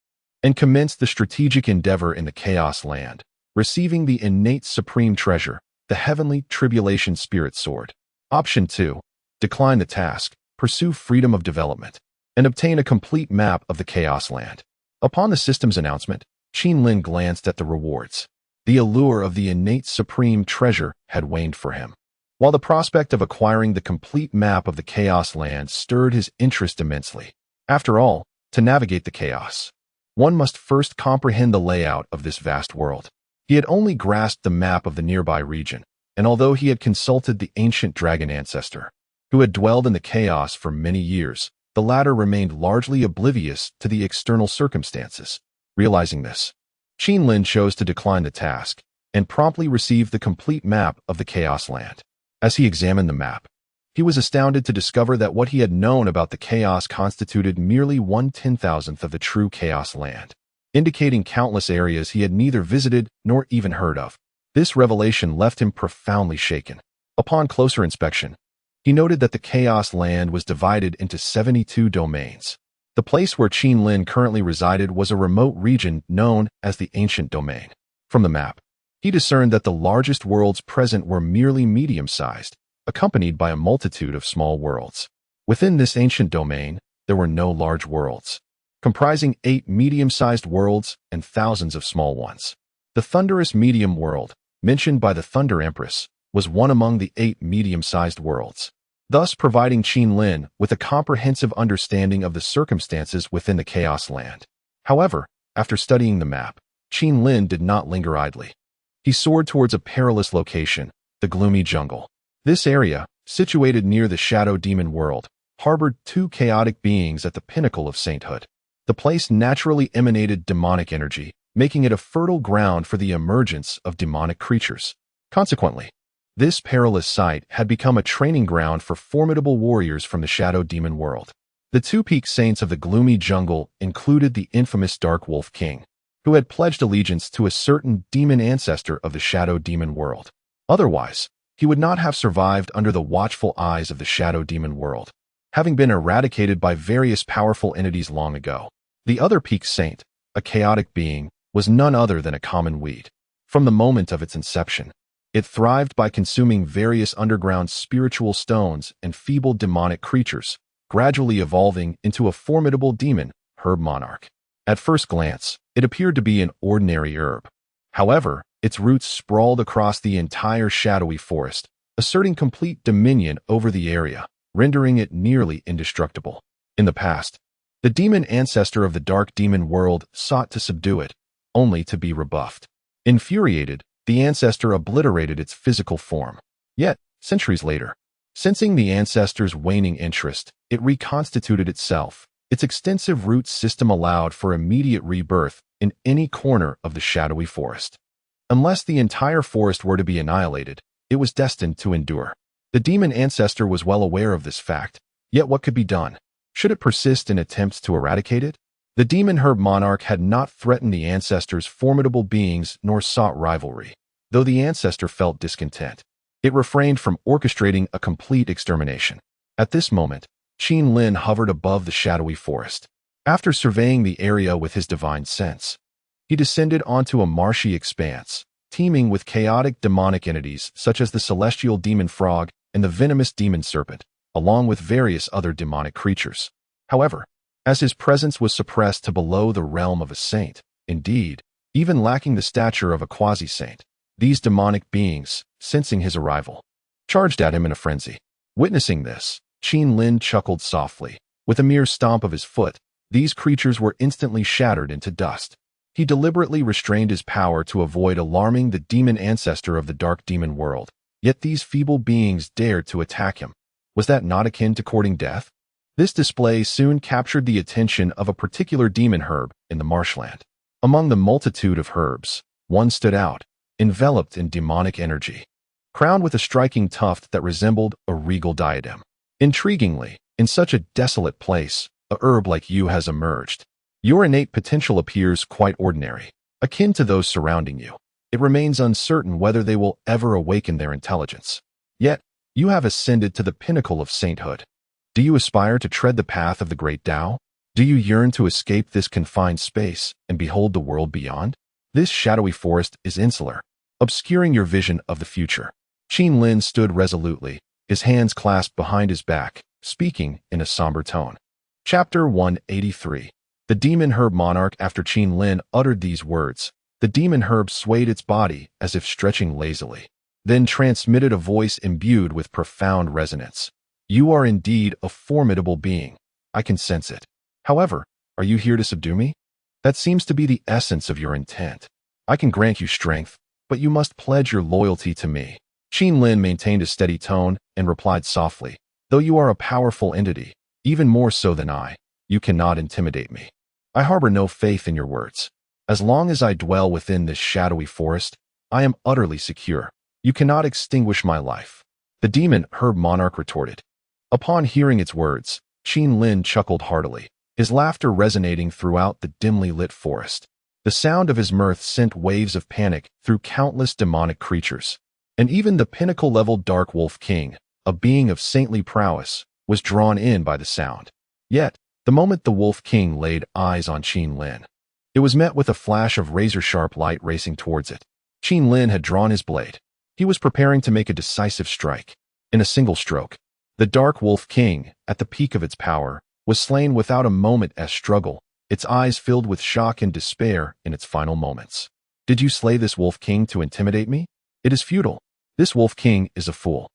and commence the strategic endeavor in the Chaos Land, receiving the innate supreme treasure, the heavenly tribulation spirit sword. Option 2. Decline the task, pursue freedom of development, and obtain a complete map of the Chaos Land. Upon the system's announcement, Qin Lin glanced at the rewards. The allure of the innate supreme treasure had waned for him, while the prospect of acquiring the complete map of the Chaos Land stirred his interest immensely. After all, to navigate the chaos, one must first comprehend the layout of this vast world. He had only grasped the map of the nearby region, and although he had consulted the ancient dragon ancestor, who had dwelled in the chaos for many years, the latter remained largely oblivious to the external circumstances. Realizing this, Qinlin chose to decline the task and promptly received the complete map of the Chaos Land. As he examined the map, he was astounded to discover that what he had known about the chaos constituted merely 1/10,000th of the true Chaos Land, indicating countless areas he had neither visited nor even heard of. This revelation left him profoundly shaken. Upon closer inspection, he noted that the Chaos Land was divided into 72 domains. The place where Qinlin currently resided was a remote region known as the Ancient Domain. From the map, he discerned that the largest worlds present were merely medium-sized, accompanied by a multitude of small worlds. Within this ancient domain, there were no large worlds, comprising 8 medium-sized worlds and thousands of small ones. The thunderous medium world, mentioned by the Thunder Empress, was one among the 8 medium-sized worlds, thus providing Qinlin with a comprehensive understanding of the circumstances within the Chaos Land. However, after studying the map, Qinlin did not linger idly. He soared towards a perilous location, the gloomy jungle. This area, situated near the Shadow Demon world, harbored 2 chaotic beings at the pinnacle of sainthood. The place naturally emanated demonic energy, making it a fertile ground for the emergence of demonic creatures. Consequently, this perilous site had become a training ground for formidable warriors from the Shadow Demon world. The 2 peak saints of the gloomy jungle included the infamous Dark Wolf King, who had pledged allegiance to a certain demon ancestor of the Shadow Demon world. Otherwise, he would not have survived under the watchful eyes of the Shadow Demon world, having been eradicated by various powerful entities long ago. The other peak saint, a chaotic being, was none other than a common weed. From the moment of its inception, it thrived by consuming various underground spiritual stones and feeble demonic creatures, gradually evolving into a formidable demon, herb monarch. At first glance, it appeared to be an ordinary herb. However, its roots sprawled across the entire shadowy forest, asserting complete dominion over the area, rendering it nearly indestructible. In the past, the demon ancestor of the Dark Demon world sought to subdue it, only to be rebuffed. Infuriated, the ancestor obliterated its physical form. Yet, centuries later, sensing the ancestor's waning interest, it reconstituted itself. Its extensive root system allowed for immediate rebirth in any corner of the shadowy forest. Unless the entire forest were to be annihilated, it was destined to endure. The demon ancestor was well aware of this fact, yet what could be done? Should it persist in attempts to eradicate it? The demon herb monarch had not threatened the ancestor's formidable beings nor sought rivalry. Though the ancestor felt discontent, it refrained from orchestrating a complete extermination. At this moment, Qinlin hovered above the shadowy forest. After surveying the area with his divine sense, he descended onto a marshy expanse, teeming with chaotic demonic entities such as the celestial demon frog and the venomous demon serpent, along with various other demonic creatures. However, as his presence was suppressed to below the realm of a saint, indeed, even lacking the stature of a quasi-saint, these demonic beings, sensing his arrival, charged at him in a frenzy. Witnessing this, Qinlin chuckled softly. With a mere stomp of his foot, these creatures were instantly shattered into dust. He deliberately restrained his power to avoid alarming the demon ancestor of the Dark Demon world, yet these feeble beings dared to attack him. Was that not akin to courting death? This display soon captured the attention of a particular demon herb in the marshland. Among the multitude of herbs, one stood out, enveloped in demonic energy, crowned with a striking tuft that resembled a regal diadem. Intriguingly, in such a desolate place, a herb like you has emerged. Your innate potential appears quite ordinary, akin to those surrounding you. It remains uncertain whether they will ever awaken their intelligence. Yet, you have ascended to the pinnacle of sainthood. Do you aspire to tread the path of the great Tao? Do you yearn to escape this confined space and behold the world beyond? This shadowy forest is insular, obscuring your vision of the future. Qinlin stood resolutely, his hands clasped behind his back, speaking in a somber tone. Chapter 183. The Demon Herb Monarch. After Qinlin uttered these words, the demon herb swayed its body as if stretching lazily, then transmitted a voice imbued with profound resonance. You are indeed a formidable being. I can sense it. However, are you here to subdue me? That seems to be the essence of your intent. I can grant you strength, but you must pledge your loyalty to me. Qin Lin maintained a steady tone and replied softly, though you are a powerful entity, even more so than I, you cannot intimidate me. I harbor no faith in your words. As long as I dwell within this shadowy forest, I am utterly secure. You cannot extinguish my life. The demon herb monarch retorted. Upon hearing its words, Qin Lin chuckled heartily, his laughter resonating throughout the dimly lit forest. The sound of his mirth sent waves of panic through countless demonic creatures. And even the pinnacle-level Dark Wolf King, a being of saintly prowess, was drawn in by the sound. Yet, the moment the Wolf King laid eyes on Qin Lin, it was met with a flash of razor-sharp light racing towards it. Qin Lin had drawn his blade. He was preparing to make a decisive strike. In a single stroke, the Dark Wolf King, at the peak of its power, was slain without a moment's struggle, its eyes filled with shock and despair in its final moments. Did you slay this Wolf King to intimidate me? It is futile. This Wolf King is a fool.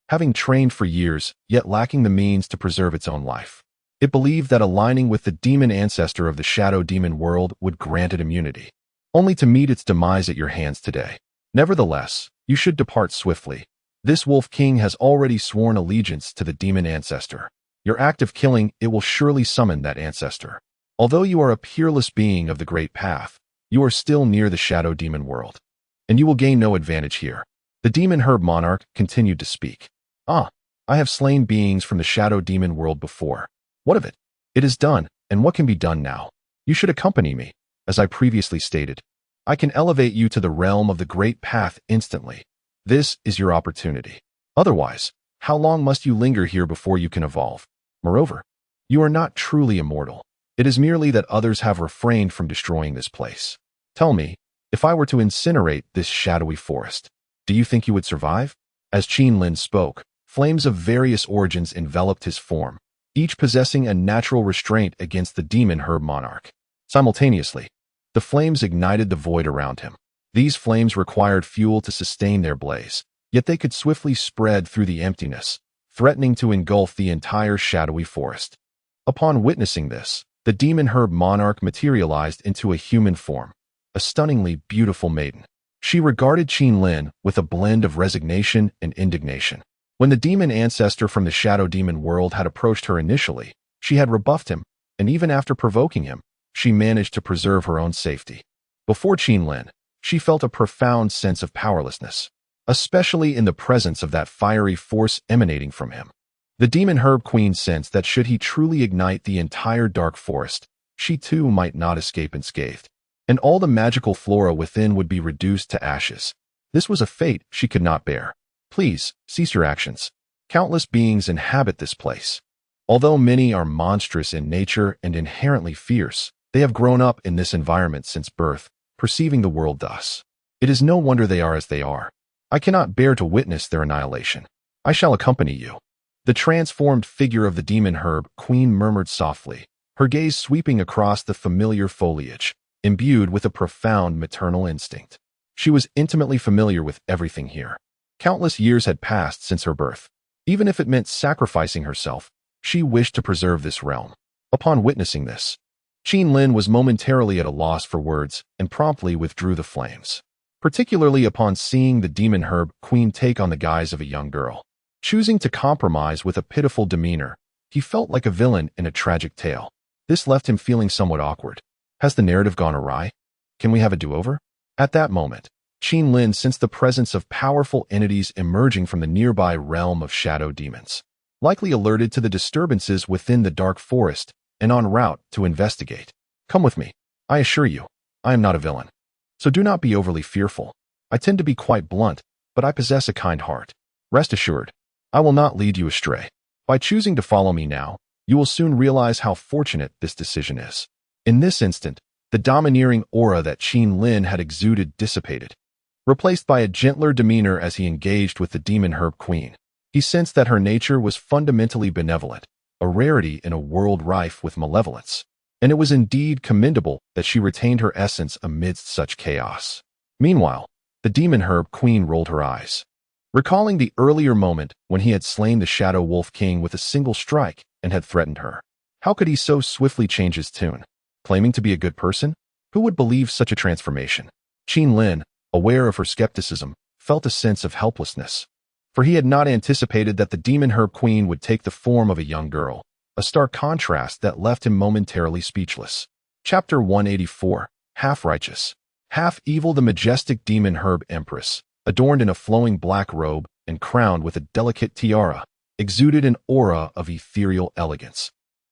Having trained for years, yet lacking the means to preserve its own life. It believed that aligning with the demon ancestor of the shadow demon world would grant it immunity, only to meet its demise at your hands today. Nevertheless, you should depart swiftly. This Wolf King has already sworn allegiance to the demon ancestor. Your act of killing it will surely summon that ancestor. Although you are a peerless being of the great path, you are still near the shadow demon world, and you will gain no advantage here. The demon herb monarch continued to speak. I have slain beings from the shadow demon world before. What of it? It is done, and what can be done now? You should accompany me, as I previously stated. I can elevate you to the realm of the great path instantly. This is your opportunity. Otherwise, how long must you linger here before you can evolve? Moreover, you are not truly immortal. It is merely that others have refrained from destroying this place. Tell me, if I were to incinerate this shadowy forest, do you think you would survive? As Qin Lin spoke, flames of various origins enveloped his form, each possessing a natural restraint against the demon herb monarch. Simultaneously, the flames ignited the void around him. These flames required fuel to sustain their blaze, yet they could swiftly spread through the emptiness, threatening to engulf the entire shadowy forest. Upon witnessing this, the demon herb monarch materialized into a human form, a stunningly beautiful maiden. She regarded Qin Lin with a blend of resignation and indignation. When the demon ancestor from the shadow demon world had approached her initially, she had rebuffed him, and even after provoking him, she managed to preserve her own safety. Before Qin Lin, she felt a profound sense of powerlessness, especially in the presence of that fiery force emanating from him. The demon herb queen sensed that should he truly ignite the entire dark forest, she too might not escape unscathed, and all the magical flora within would be reduced to ashes. This was a fate she could not bear. Please, cease your actions. Countless beings inhabit this place. Although many are monstrous in nature and inherently fierce, they have grown up in this environment since birth, perceiving the world thus. It is no wonder they are as they are. I cannot bear to witness their annihilation. I shall accompany you. The transformed figure of the demon herb queen murmured softly, her gaze sweeping across the familiar foliage, imbued with a profound maternal instinct. She was intimately familiar with everything here. Countless years had passed since her birth. Even if it meant sacrificing herself, she wished to preserve this realm. Upon witnessing this, Qin Lin was momentarily at a loss for words and promptly withdrew the flames, particularly upon seeing the demon herb queen take on the guise of a young girl. Choosing to compromise with a pitiful demeanor, he felt like a villain in a tragic tale. This left him feeling somewhat awkward. Has the narrative gone awry? Can we have a do-over? At that moment, Qin Lin sensed the presence of powerful entities emerging from the nearby realm of shadow demons, likely alerted to the disturbances within the dark forest and en route to investigate. Come with me. I assure you, I am not a villain. So do not be overly fearful. I tend to be quite blunt, but I possess a kind heart. Rest assured, I will not lead you astray. By choosing to follow me now, you will soon realize how fortunate this decision is. In this instant, the domineering aura that Qin Lin had exuded dissipated, replaced by a gentler demeanor as he engaged with the demon herb queen. He sensed that her nature was fundamentally benevolent, a rarity in a world rife with malevolence, and it was indeed commendable that she retained her essence amidst such chaos. Meanwhile, the demon herb queen rolled her eyes, recalling the earlier moment when he had slain the Shadow Wolf King with a single strike and had threatened her. How could he so swiftly change his tune? Claiming to be a good person? Who would believe such a transformation? Qin, aware of her skepticism, felt a sense of helplessness. For he had not anticipated that the demon herb queen would take the form of a young girl, a stark contrast that left him momentarily speechless. Chapter 184, Half Righteous. Half evil, the majestic demon herb empress, adorned in a flowing black robe and crowned with a delicate tiara, exuded an aura of ethereal elegance,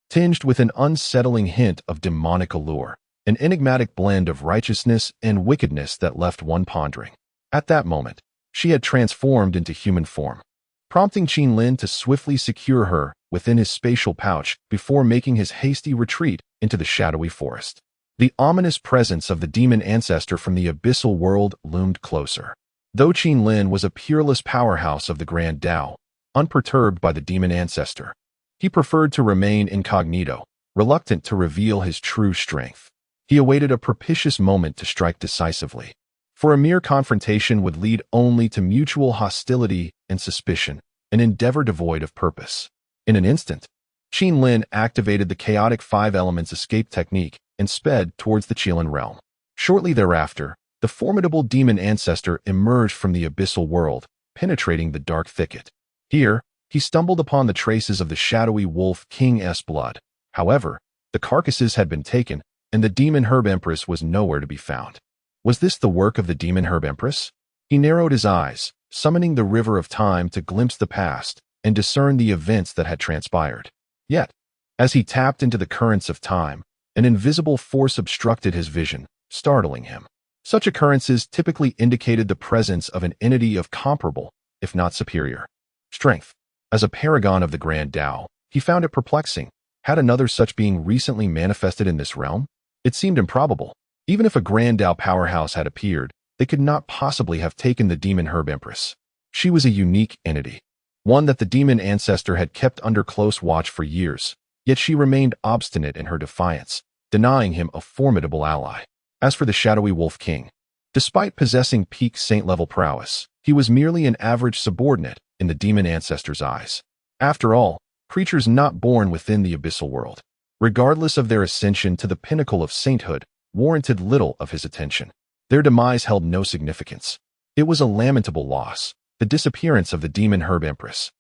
tinged with an unsettling hint of demonic allure, an enigmatic blend of righteousness and wickedness that left one pondering. At that moment, she had transformed into human form, prompting Qin to swiftly secure her within his spatial pouch before making his hasty retreat into the shadowy forest. The ominous presence of the demon ancestor from the abyssal world loomed closer. Though Qin was a peerless powerhouse of the Grand Tao, unperturbed by the demon ancestor, he preferred to remain incognito, reluctant to reveal his true strength. He awaited a propitious moment to strike decisively, for a mere confrontation would lead only to mutual hostility and suspicion, an endeavor devoid of purpose. In an instant, Qin activated the chaotic 5 elements escape technique and sped towards the Qilin realm. Shortly thereafter, the formidable demon ancestor emerged from the abyssal world, penetrating the dark thicket. Here, he stumbled upon the traces of the shadowy wolf king's blood. However, the carcasses had been taken, and the demon herb empress was nowhere to be found. Was this the work of the demon herb empress? He narrowed his eyes, summoning the river of time to glimpse the past and discern the events that had transpired. Yet, as he tapped into the currents of time, an invisible force obstructed his vision, startling him. Such occurrences typically indicated the presence of an entity of comparable, if not superior, strength. As a paragon of the Grand Tao, he found it perplexing. Had another such being recently manifested in this realm? It seemed improbable. Even if a Grand Tao powerhouse had appeared, they could not possibly have taken the demon herb empress. She was a unique entity, one that the demon ancestor had kept under close watch for years, yet she remained obstinate in her defiance, denying him a formidable ally. As for the shadowy wolf king, despite possessing peak saint-level prowess, he was merely an average subordinate in the demon ancestor's eyes. After all, creatures not born within the abyssal world, regardless of their ascension to the pinnacle of sainthood, warranted little of his attention. Their demise held no significance. It was a lamentable loss, the disappearance of the demon herb empress.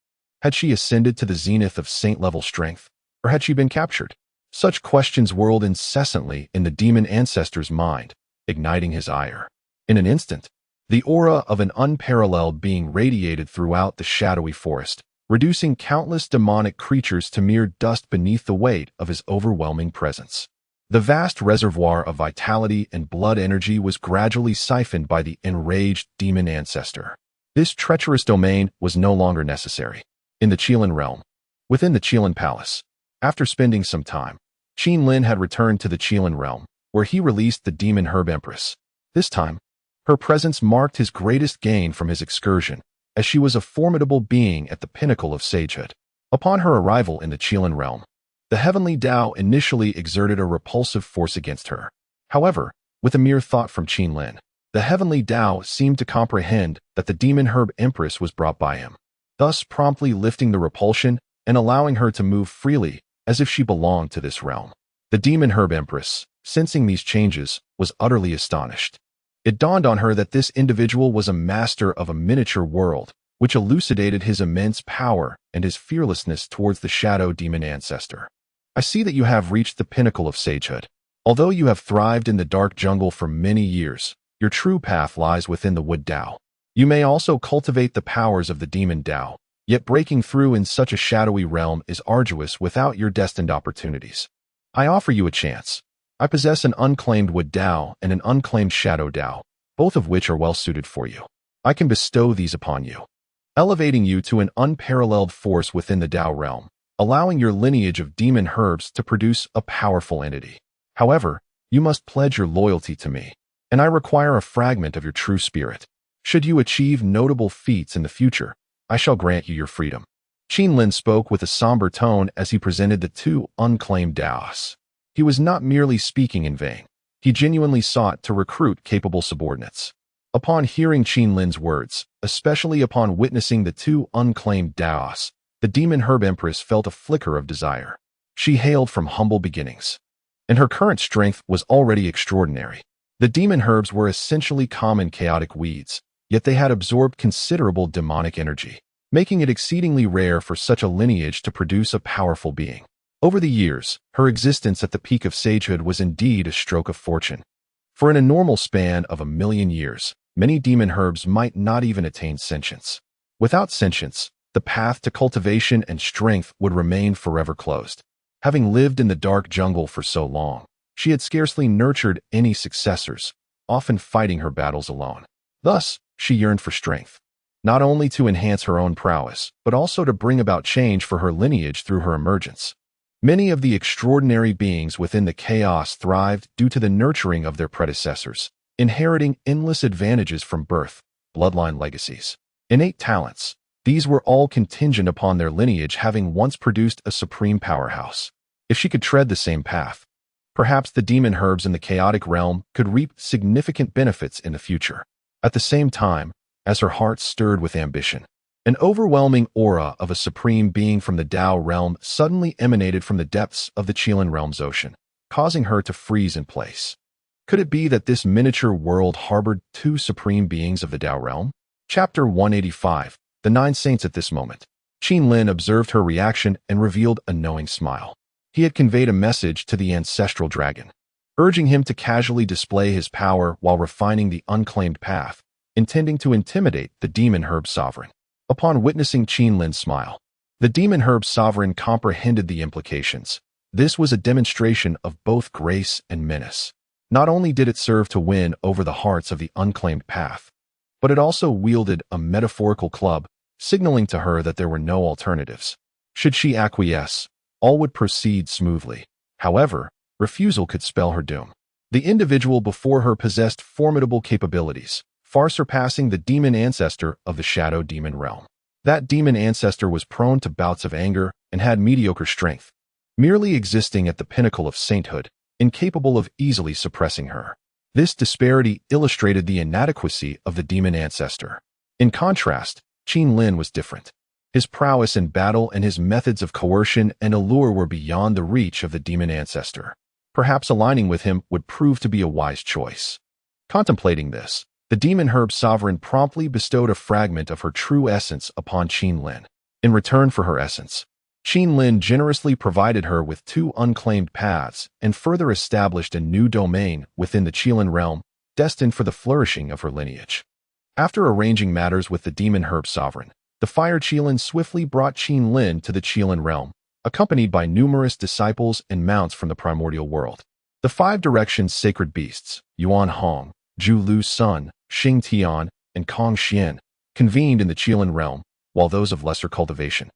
Had she ascended to the zenith of saint-level strength, or had she been captured? Such questions whirled incessantly in the demon ancestor's mind, igniting his ire. In an instant, the aura of an unparalleled being radiated throughout the shadowy forest, reducing countless demonic creatures to mere dust beneath the weight of his overwhelming presence. The vast reservoir of vitality and blood energy was gradually siphoned by the enraged demon ancestor. This treacherous domain was no longer necessary. In the Qilin realm, within the Qilin palace, after spending some time, Qin had returned to the Qilin realm, where he released the demon herb empress. This time, her presence marked his greatest gain from his excursion, as she was a formidable being at the pinnacle of sagehood. Upon her arrival in the Qilin realm, the heavenly Tao initially exerted a repulsive force against her. However, with a mere thought from Qin, the heavenly Tao seemed to comprehend that the demon herb empress was brought by him, thus promptly lifting the repulsion and allowing her to move freely as if she belonged to this realm. The demon herb empress, sensing these changes, was utterly astonished. It dawned on her that this individual was a master of a miniature world, which elucidated his immense power and his fearlessness towards the shadow demon ancestor. I see that you have reached the pinnacle of sagehood. Although you have thrived in the dark jungle for many years, your true path lies within the wood Tao. You may also cultivate the powers of the demon Tao, yet breaking through in such a shadowy realm is arduous without your destined opportunities. I offer you a chance. I possess an unclaimed wood Tao and an unclaimed shadow Tao, both of which are well suited for you. I can bestow these upon you, elevating you to an unparalleled force within the Tao realm, allowing your lineage of demon herbs to produce a powerful entity. However, you must pledge your loyalty to me, and I require a fragment of your true spirit. Should you achieve notable feats in the future, I shall grant you your freedom. Qin spoke with a somber tone as he presented the 2 unclaimed Taos. He was not merely speaking in vain. He genuinely sought to recruit capable subordinates. Upon hearing Qin's words, especially upon witnessing the 2 unclaimed Taos, the demon herb empress felt a flicker of desire. She hailed from humble beginnings, and her current strength was already extraordinary. The demon herbs were essentially common chaotic weeds, yet they had absorbed considerable demonic energy, making it exceedingly rare for such a lineage to produce a powerful being. Over the years, her existence at the peak of sagehood was indeed a stroke of fortune. For in a normal span of 1,000,000 years, many demon herbs might not even attain sentience. Without sentience, the path to cultivation and strength would remain forever closed. Having lived in the dark jungle for so long, she had scarcely nurtured any successors, often fighting her battles alone. Thus, she yearned for strength, not only to enhance her own prowess, but also to bring about change for her lineage through her emergence. Many of the extraordinary beings within the chaos thrived due to the nurturing of their predecessors, inheriting endless advantages from birth, bloodline legacies, innate talents. These were all contingent upon their lineage having once produced a supreme powerhouse. If she could tread the same path, perhaps the demon herbs in the chaotic realm could reap significant benefits in the future. At the same time, as her heart stirred with ambition, an overwhelming aura of a supreme being from the Tao realm suddenly emanated from the depths of the Qilin realm's ocean, causing her to freeze in place. Could it be that this miniature world harbored two supreme beings of the Tao realm? Chapter 185, The Nine Saints. At this moment, Qin observed her reaction and revealed a knowing smile. He had conveyed a message to the ancestral dragon, urging him to casually display his power while refining the unclaimed path, intending to intimidate the demon herb sovereign. Upon witnessing Qinlin's smile, the demon herb sovereign comprehended the implications. This was a demonstration of both grace and menace. Not only did it serve to win over the hearts of the unclaimed path, but it also wielded a metaphorical club, signaling to her that there were no alternatives. Should she acquiesce, all would proceed smoothly. However, refusal could spell her doom. The individual before her possessed formidable capabilities, far surpassing the demon ancestor of the shadow demon realm. That demon ancestor was prone to bouts of anger and had mediocre strength, merely existing at the pinnacle of sainthood, incapable of easily suppressing her. This disparity illustrated the inadequacy of the demon ancestor. In contrast, Qin was different. His prowess in battle and his methods of coercion and allure were beyond the reach of the demon ancestor. Perhaps aligning with him would prove to be a wise choice. Contemplating this, the demon herb sovereign promptly bestowed a fragment of her true essence upon Qin. In return for her essence, Qin generously provided her with two unclaimed paths and further established a new domain within the Qilin realm, destined for the flourishing of her lineage. After arranging matters with the demon herb sovereign, the fire Qilin swiftly brought Qin to the Qilin realm, accompanied by numerous disciples and mounts from the primordial world. The five directions sacred beasts, Yuan Hong, Zhu Lu's son, Xing Tian, and Kong Xian, convened in the Qilin realm, while those of lesser cultivation,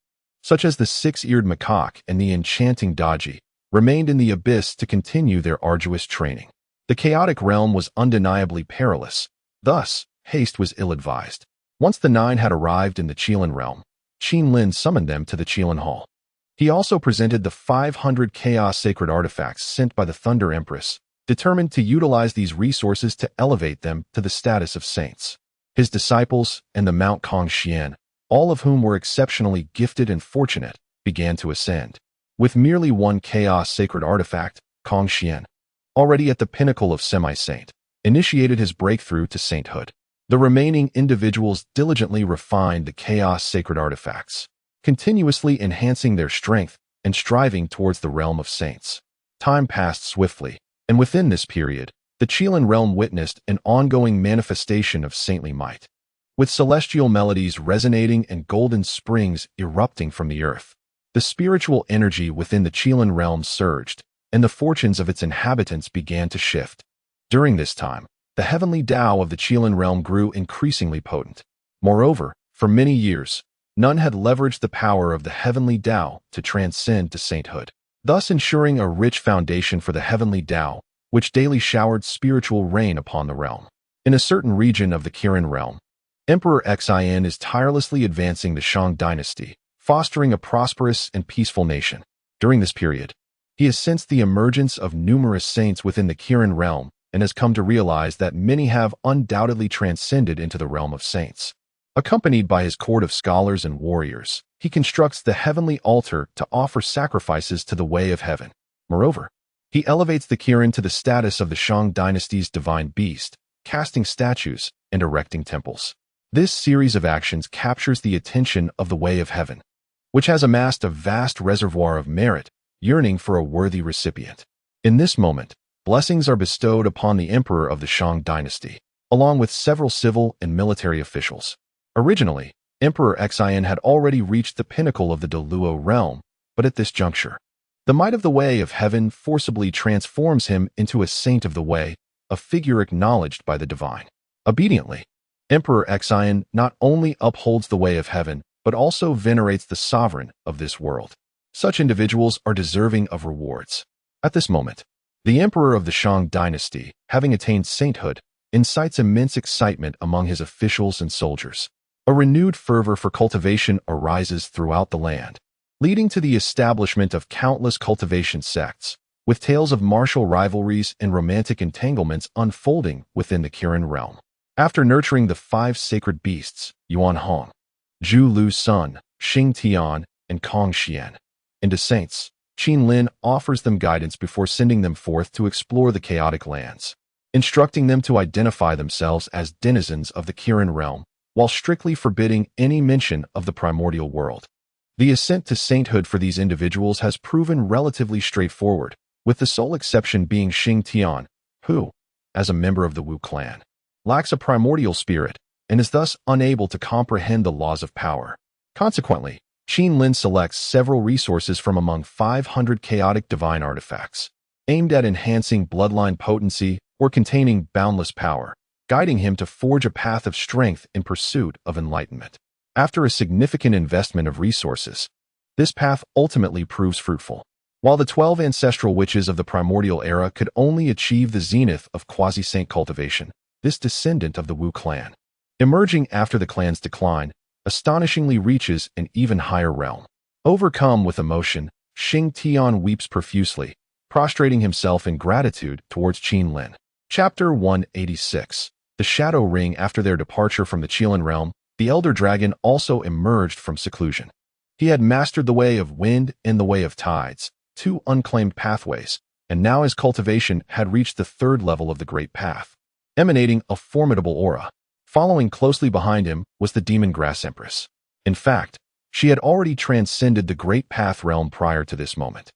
such as the six-eared macaque and the enchanting Daji, remained in the abyss to continue their arduous training. The chaotic realm was undeniably perilous, thus, haste was ill-advised. Once the nine had arrived in the Qilin realm, Qin summoned them to the Qilin Hall. He also presented the 500 chaos sacred artifacts sent by the Thunder Empress, determined to utilize these resources to elevate them to the status of saints. His disciples and the Mount Kong Xian, all of whom were exceptionally gifted and fortunate, began to ascend. With merely one chaos sacred artifact, Kong Xian, already at the pinnacle of semi-saint, initiated his breakthrough to sainthood. The remaining individuals diligently refined the chaos sacred artifacts, continuously enhancing their strength and striving towards the realm of saints. Time passed swiftly, and within this period, the Qilin realm witnessed an ongoing manifestation of saintly might, with celestial melodies resonating and golden springs erupting from the earth. The spiritual energy within the Qilin realm surged, and the fortunes of its inhabitants began to shift. During this time, the heavenly Tao of the Qilin realm grew increasingly potent. Moreover, for many years, none had leveraged the power of the heavenly Tao to transcend to sainthood, thus ensuring a rich foundation for the heavenly Tao, which daily showered spiritual rain upon the realm. In a certain region of the Kirin realm, Emperor Xin is tirelessly advancing the Shang dynasty, fostering a prosperous and peaceful nation. During this period, he has sensed the emergence of numerous saints within the Kirin realm and has come to realize that many have undoubtedly transcended into the realm of saints. Accompanied by his court of scholars and warriors, he constructs the heavenly altar to offer sacrifices to the way of heaven. Moreover, He elevates the Kirin to the status of the Shang dynasty's divine beast, casting statues and erecting temples. This series of actions captures the attention of the Way of Heaven, which has amassed a vast reservoir of merit, yearning for a worthy recipient. In this moment, blessings are bestowed upon the emperor of the Shang dynasty, along with several civil and military officials. Originally, Emperor Xian had already reached the pinnacle of the Deluo realm, but at this juncture, the might of the Way of Heaven forcibly transforms him into a saint of the Way, a figure acknowledged by the divine. Obediently, Emperor Xian not only upholds the Way of Heaven, but also venerates the sovereign of this world. Such individuals are deserving of rewards. At this moment, the emperor of the Shang dynasty, having attained sainthood, incites immense excitement among his officials and soldiers. A renewed fervor for cultivation arises throughout the land, leading to the establishment of countless cultivation sects, with tales of martial rivalries and romantic entanglements unfolding within the Kirin realm. After nurturing the 5 sacred beasts, Yuan Hong, Zhu Lu's son, Xing Tian, and Kong Xian, into saints, Qin Lin offers them guidance before sending them forth to explore the chaotic lands, instructing them to identify themselves as denizens of the Kirin realm, while strictly forbidding any mention of the primordial world. The ascent to sainthood for these individuals has proven relatively straightforward, with the sole exception being Xing Tian, who, as a member of the Wu clan, lacks a primordial spirit and is thus unable to comprehend the laws of power. Consequently, Qin Lin selects several resources from among 500 chaotic divine artifacts, aimed at enhancing bloodline potency or containing boundless power, guiding him to forge a path of strength in pursuit of enlightenment. After a significant investment of resources, this path ultimately proves fruitful. While the 12 ancestral witches of the primordial era could only achieve the zenith of quasi-saint cultivation, this descendant of the Wu clan, emerging after the clan's decline, astonishingly reaches an even higher realm. Overcome with emotion, Xing Tian weeps profusely, prostrating himself in gratitude towards Qin Lin. Chapter 186. The Shadow Ring. After their departure from the Qilin realm, the Elder Dragon also emerged from seclusion. He had mastered the Way of Wind and the Way of Tides, 2 unclaimed pathways, and now his cultivation had reached the 3rd level of the Great Path, emanating a formidable aura. Following closely behind him was the Demon Grass Empress. In fact, she had already transcended the Great Path realm prior to this moment.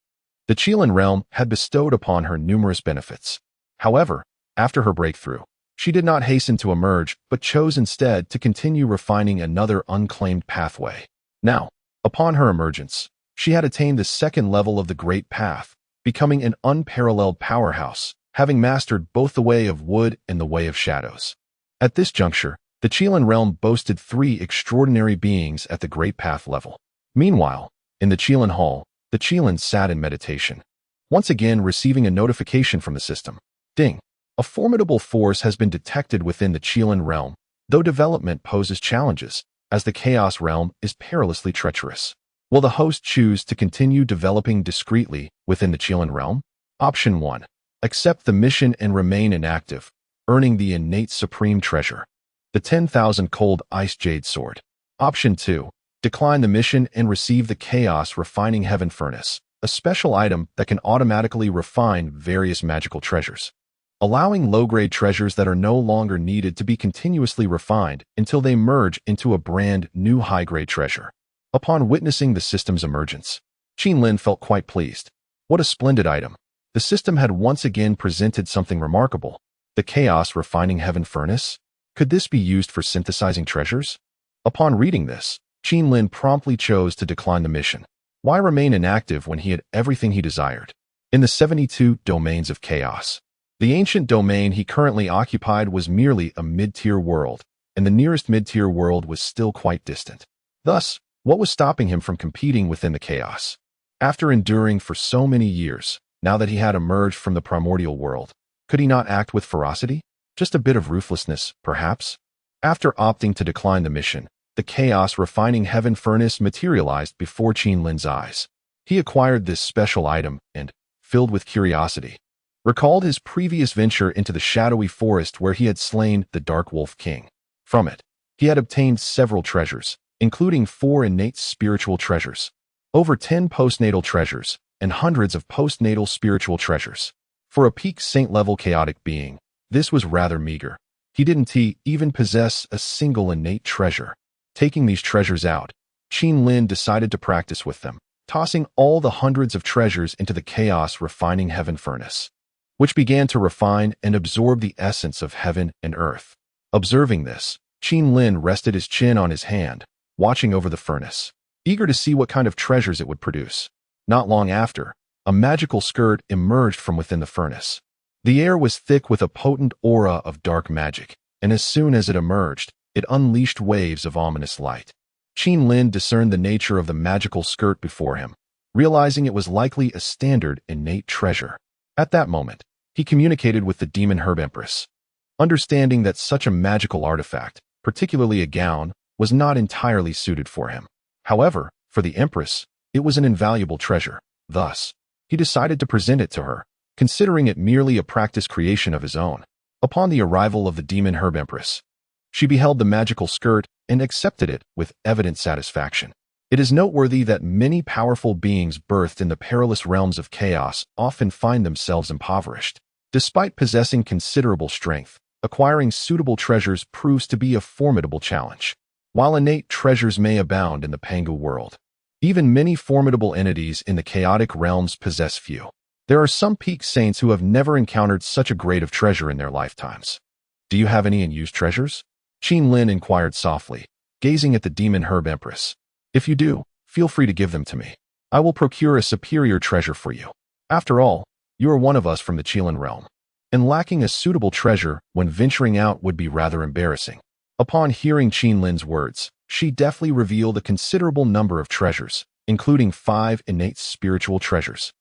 The Qilin realm had bestowed upon her numerous benefits. However, after her breakthrough, she did not hasten to emerge, but chose instead to continue refining another unclaimed pathway. Now, upon her emergence, she had attained the 2nd level of the Great Path, becoming an unparalleled powerhouse, having mastered both the Way of Wood and the Way of Shadows. At this juncture, the Qilin realm boasted 3 extraordinary beings at the Great Path level. Meanwhile, in the Qilin Hall, the Qilin sat in meditation, once again receiving a notification from the system. Ding! A formidable force has been detected within the Qilin realm, though development poses challenges, as the Chaos realm is perilously treacherous. Will the host choose to continue developing discreetly within the Qilin realm? Option 1. Accept the mission and remain inactive, earning the innate supreme treasure, the 10,000 cold ice jade sword. Option 2. Decline the mission and receive the Chaos Refining Heaven Furnace, a special item that can automatically refine various magical treasures, allowing low-grade treasures that are no longer needed to be continuously refined until they merge into a brand new high-grade treasure. Upon witnessing the system's emergence, Qin Lin felt quite pleased. What a splendid item! The system had once again presented something remarkable. The Chaos Refining Heaven Furnace? Could this be used for synthesizing treasures? Upon reading this, Qin Lin promptly chose to decline the mission. Why remain inactive when he had everything he desired? In the 72 domains of chaos, the ancient domain he currently occupied was merely a mid-tier world, and the nearest mid-tier world was still quite distant. Thus, what was stopping him from competing within the chaos? After enduring for so many years, now that he had emerged from the primordial world, could he not act with ferocity? Just a bit of ruthlessness, perhaps? After opting to decline the mission, the Chaos Refining Heaven Furnace materialized before Qin Lin's eyes. He acquired this special item and, filled with curiosity, recalled his previous venture into the shadowy forest where he had slain the Dark Wolf King. From it, he had obtained several treasures, including 4 innate spiritual treasures, over 10 postnatal treasures, and hundreds of postnatal spiritual treasures. For a peak saint-level chaotic being, this was rather meager. He didn't even possess a single innate treasure. Taking these treasures out, Qin Lin decided to practice with them, tossing all the hundreds of treasures into the chaos refining heaven furnace, which began to refine and absorb the essence of heaven and earth. Observing this, Qin Lin rested his chin on his hand, watching over the furnace, eager to see what kind of treasures it would produce. Not long after, a magical skirt emerged from within the furnace. The air was thick with a potent aura of dark magic, and as soon as it emerged, it unleashed waves of ominous light. Qin Lin discerned the nature of the magical skirt before him, realizing it was likely a standard innate treasure. At that moment, he communicated with the demon herb empress, understanding that such a magical artifact, particularly a gown, was not entirely suited for him. However, for the empress, it was an invaluable treasure. Thus, he decided to present it to her, considering it merely a practice creation of his own. Upon the arrival of the demon herb empress, she beheld the magical skirt and accepted it with evident satisfaction. It is noteworthy that many powerful beings birthed in the perilous realms of chaos often find themselves impoverished. Despite possessing considerable strength, acquiring suitable treasures proves to be a formidable challenge. While innate treasures may abound in the Pangu world, even many formidable entities in the chaotic realms possess few. There are some peak saints who have never encountered such a grade of treasure in their lifetimes. Do you have any unused treasures? Qin Lin inquired softly, gazing at the demon herb empress. If you do, feel free to give them to me. I will procure a superior treasure for you. After all, you are one of us from the Qilin realm, and lacking a suitable treasure when venturing out would be rather embarrassing. Upon hearing Qin Lin's words, she deftly revealed a considerable number of treasures, including 5 innate spiritual treasures,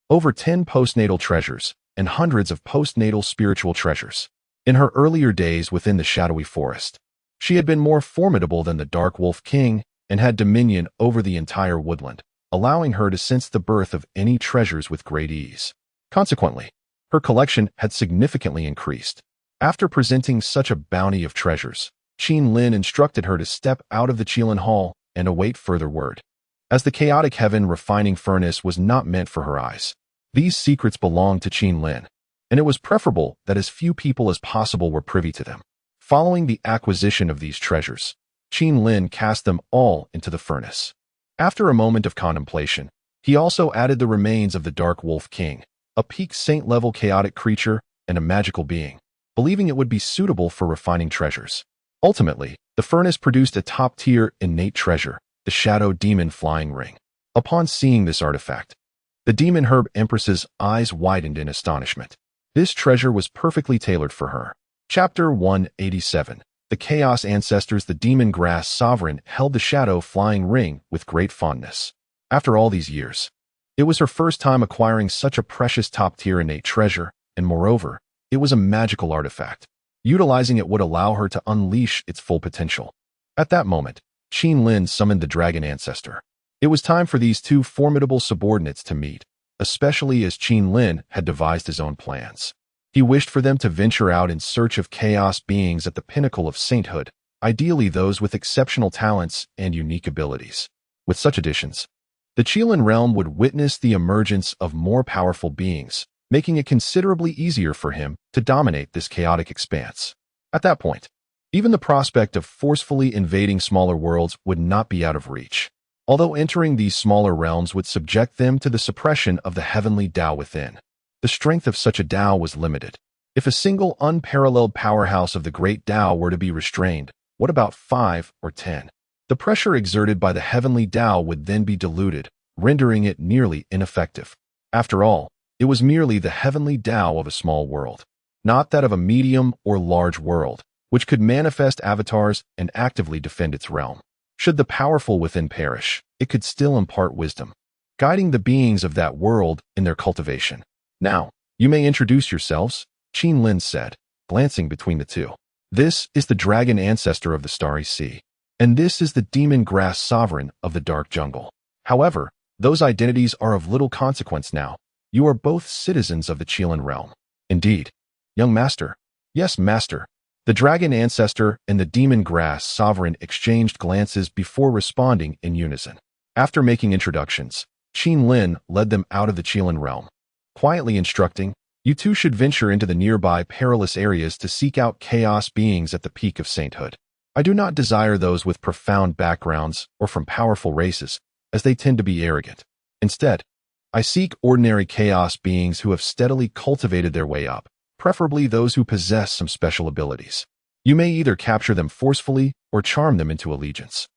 over 10 postnatal treasures, and hundreds of postnatal spiritual treasures. In her earlier days within the shadowy forest, she had been more formidable than the Dark Wolf King and had dominion over the entire woodland, allowing her to sense the birth of any treasures with great ease. Consequently, her collection had significantly increased. After presenting such a bounty of treasures, Qin Lin instructed her to step out of the Qilin Hall and await further word. As the chaotic heaven refining furnace was not meant for her eyes, these secrets belonged to Qin Lin, and it was preferable that as few people as possible were privy to them. Following the acquisition of these treasures, Qin Lin cast them all into the furnace. After a moment of contemplation, he also added the remains of the Dark Wolf King, a peak saint-level chaotic creature and a magical being, believing it would be suitable for refining treasures. Ultimately, the furnace produced a top-tier innate treasure, the Shadow Demon Flying Ring. Upon seeing this artifact, the Demon Herb Empress's eyes widened in astonishment. This treasure was perfectly tailored for her. Chapter 187. The Chaos Ancestors. The Demon Grass Sovereign held the Shadow Flying Ring with great fondness. After all these years, it was her first time acquiring such a precious top-tier innate treasure, and moreover, it was a magical artifact. Utilizing it would allow her to unleash its full potential. At that moment, Qin Lin summoned the Dragon Ancestor. It was time for these two formidable subordinates to meet, especially as Qin Lin had devised his own plans. He wished for them to venture out in search of chaos beings at the pinnacle of sainthood, ideally those with exceptional talents and unique abilities. With such additions, the Qilin realm would witness the emergence of more powerful beings, making it considerably easier for him to dominate this chaotic expanse. At that point, even the prospect of forcefully invading smaller worlds would not be out of reach, although entering these smaller realms would subject them to the suppression of the heavenly Tao within. The strength of such a Tao was limited. If a single unparalleled powerhouse of the great Tao were to be restrained, what about 5 or 10? The pressure exerted by the heavenly Tao would then be diluted, rendering it nearly ineffective. After all, it was merely the heavenly Tao of a small world, not that of a medium or large world, which could manifest avatars and actively defend its realm. Should the powerful within perish, it could still impart wisdom, guiding the beings of that world in their cultivation. Now, you may introduce yourselves, Qin Lin said, glancing between the two. This is the Dragon Ancestor of the Starry Sea, and this is the Demon Grass Sovereign of the Dark Jungle. However, those identities are of little consequence now. You are both citizens of the Qilin realm. Indeed. Young master. Yes, master. The Dragon Ancestor and the Demon Grass Sovereign exchanged glances before responding in unison. After making introductions, Qin Lin led them out of the Qilin realm, quietly instructing, "You two should venture into the nearby perilous areas to seek out chaos beings at the peak of sainthood. I do not desire those with profound backgrounds or from powerful races, as they tend to be arrogant. Instead, I seek ordinary chaos beings who have steadily cultivated their way up, preferably those who possess some special abilities. You may either capture them forcefully or charm them into allegiance.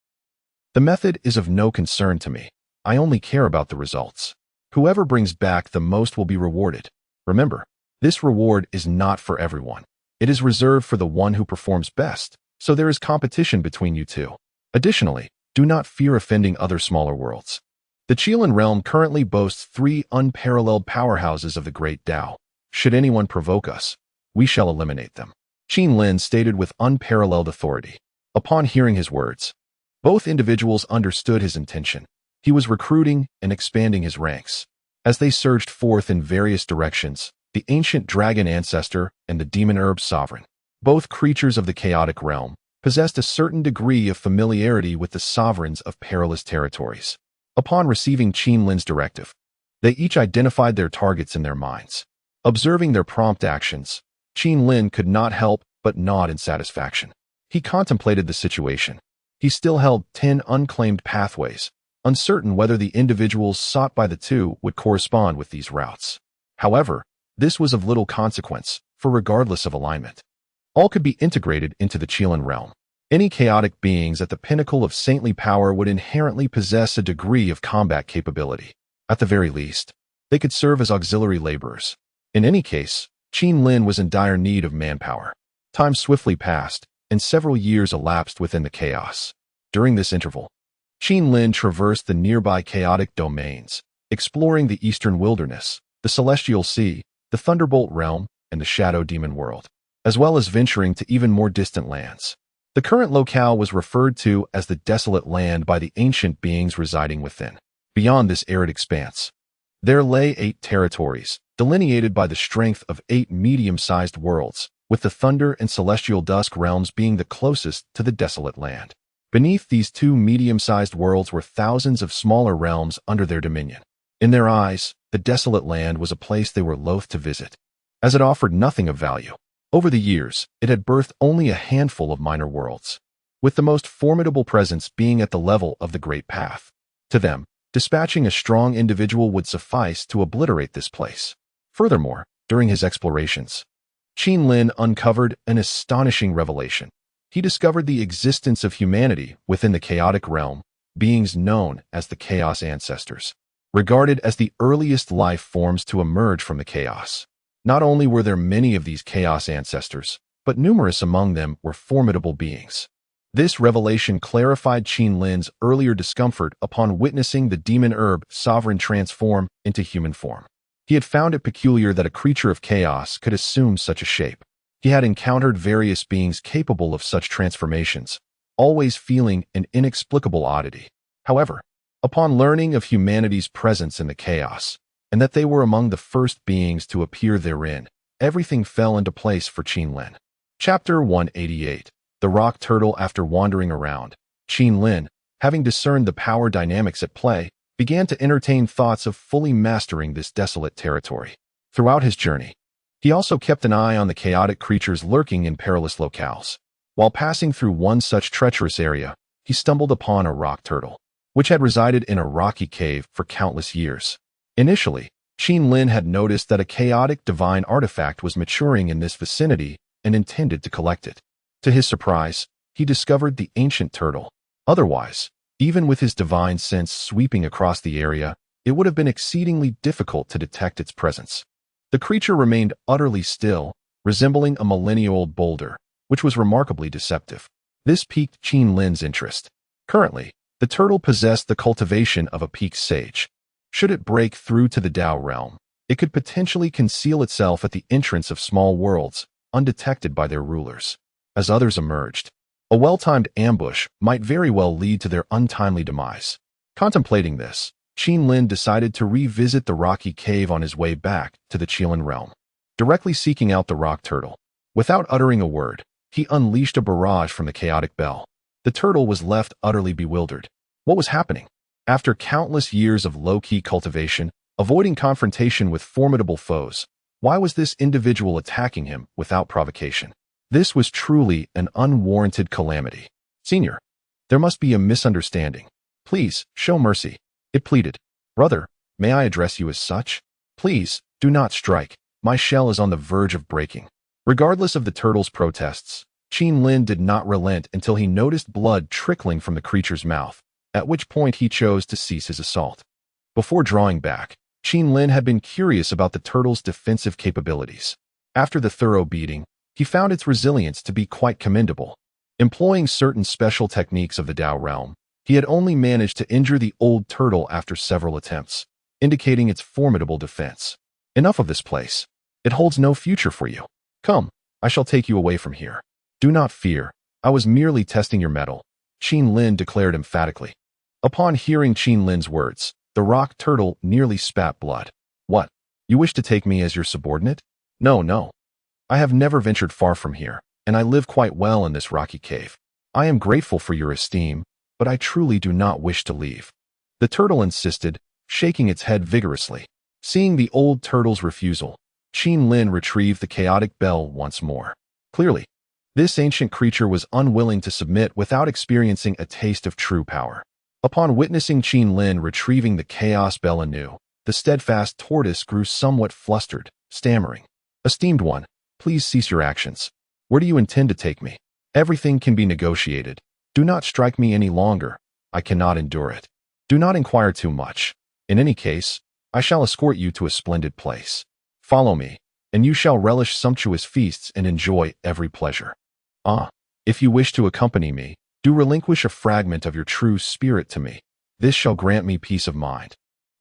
The method is of no concern to me. I only care about the results. Whoever brings back the most will be rewarded. Remember, this reward is not for everyone. It is reserved for the one who performs best, so there is competition between you two. Additionally, do not fear offending other smaller worlds. The Qilin realm currently boasts 3 unparalleled powerhouses of the Great Tao. Should anyone provoke us, we shall eliminate them." Qin Lin stated with unparalleled authority. Upon hearing his words, both individuals understood his intention. He was recruiting and expanding his ranks. As they surged forth in various directions, the ancient dragon ancestor and the demon herb sovereign, both creatures of the chaotic realm, possessed a certain degree of familiarity with the sovereigns of perilous territories. Upon receiving Qin Lin's directive, they each identified their targets in their minds. Observing their prompt actions, Qin Lin could not help but nod in satisfaction. He contemplated the situation. He still held 10 unclaimed pathways, uncertain whether the individuals sought by the two would correspond with these routes. However, this was of little consequence, for regardless of alignment, all could be integrated into the Qilin realm. Any chaotic beings at the pinnacle of saintly power would inherently possess a degree of combat capability. At the very least, they could serve as auxiliary laborers. In any case, Qin Lin was in dire need of manpower. Time swiftly passed, and several years elapsed within the chaos. During this interval, Qin Lin traversed the nearby chaotic domains, exploring the eastern wilderness, the celestial sea, the thunderbolt realm, and the shadow demon world, as well as venturing to even more distant lands. The current locale was referred to as the Desolate Land by the ancient beings residing within. Beyond this arid expanse, there lay 8 territories, delineated by the strength of 8 medium-sized worlds, with the Thunder and Celestial Dusk realms being the closest to the Desolate Land. Beneath these 2 medium-sized worlds were thousands of smaller realms under their dominion. In their eyes, the Desolate Land was a place they were loath to visit, as it offered nothing of value. Over the years, it had birthed only a handful of minor worlds, with the most formidable presence being at the level of the Great Path. To them, dispatching a strong individual would suffice to obliterate this place. Furthermore, during his explorations, Qin Lin uncovered an astonishing revelation. He discovered the existence of humanity within the chaotic realm, beings known as the Chaos Ancestors, regarded as the earliest life forms to emerge from the chaos. Not only were there many of these Chaos Ancestors, but numerous among them were formidable beings. This revelation clarified Qin Lin's earlier discomfort upon witnessing the demon herb sovereign transform into human form. He had found it peculiar that a creature of chaos could assume such a shape. He had encountered various beings capable of such transformations, always feeling an inexplicable oddity. However, upon learning of humanity's presence in the chaos, and that they were among the first beings to appear therein, everything fell into place for Qin Lin. Chapter 188. The Rock Turtle. After wandering around, Qin Lin, having discerned the power dynamics at play, began to entertain thoughts of fully mastering this desolate territory. Throughout his journey, he also kept an eye on the chaotic creatures lurking in perilous locales. While passing through one such treacherous area, he stumbled upon a rock turtle, which had resided in a rocky cave for countless years. Initially, Qin Lin had noticed that a chaotic divine artifact was maturing in this vicinity and intended to collect it. To his surprise, he discovered the ancient turtle. Otherwise, even with his divine sense sweeping across the area, it would have been exceedingly difficult to detect its presence. The creature remained utterly still, resembling a millennia-old boulder, which was remarkably deceptive. This piqued Qin Lin's interest. Currently, the turtle possessed the cultivation of a peak sage. Should it break through to the Tao realm, it could potentially conceal itself at the entrance of small worlds, undetected by their rulers. As others emerged, a well-timed ambush might very well lead to their untimely demise. Contemplating this, Qin Lin decided to revisit the rocky cave on his way back to the Qilin realm, directly seeking out the rock turtle. Without uttering a word, he unleashed a barrage from the chaotic bell. The turtle was left utterly bewildered. What was happening? After countless years of low-key cultivation, avoiding confrontation with formidable foes, why was this individual attacking him without provocation? This was truly an unwarranted calamity. Senior, there must be a misunderstanding. Please, show mercy. It pleaded. Brother, may I address you as such? Please, do not strike. My shell is on the verge of breaking. Regardless of the turtle's protests, Qin Lin did not relent until he noticed blood trickling from the creature's mouth, at which point he chose to cease his assault. Before drawing back, Qin Lin had been curious about the turtle's defensive capabilities. After the thorough beating, he found its resilience to be quite commendable. Employing certain special techniques of the Tao realm, he had only managed to injure the old turtle after several attempts, indicating its formidable defense. Enough of this place. It holds no future for you. Come, I shall take you away from here. Do not fear, I was merely testing your mettle, Qin Lin declared emphatically. Upon hearing Qin Lin's words, the rock turtle nearly spat blood. What? You wish to take me as your subordinate? No, no. I have never ventured far from here, and I live quite well in this rocky cave. I am grateful for your esteem, but I truly do not wish to leave. The turtle insisted, shaking its head vigorously. Seeing the old turtle's refusal, Qin Lin retrieved the chaotic bell once more. Clearly, this ancient creature was unwilling to submit without experiencing a taste of true power. Upon witnessing Qin Lin retrieving the chaos bell anew, the steadfast tortoise grew somewhat flustered, stammering. Esteemed one, please cease your actions. Where do you intend to take me? Everything can be negotiated. Do not strike me any longer. I cannot endure it. Do not inquire too much. In any case, I shall escort you to a splendid place. Follow me, and you shall relish sumptuous feasts and enjoy every pleasure. Ah, if you wish to accompany me, do relinquish a fragment of your true spirit to me. This shall grant me peace of mind.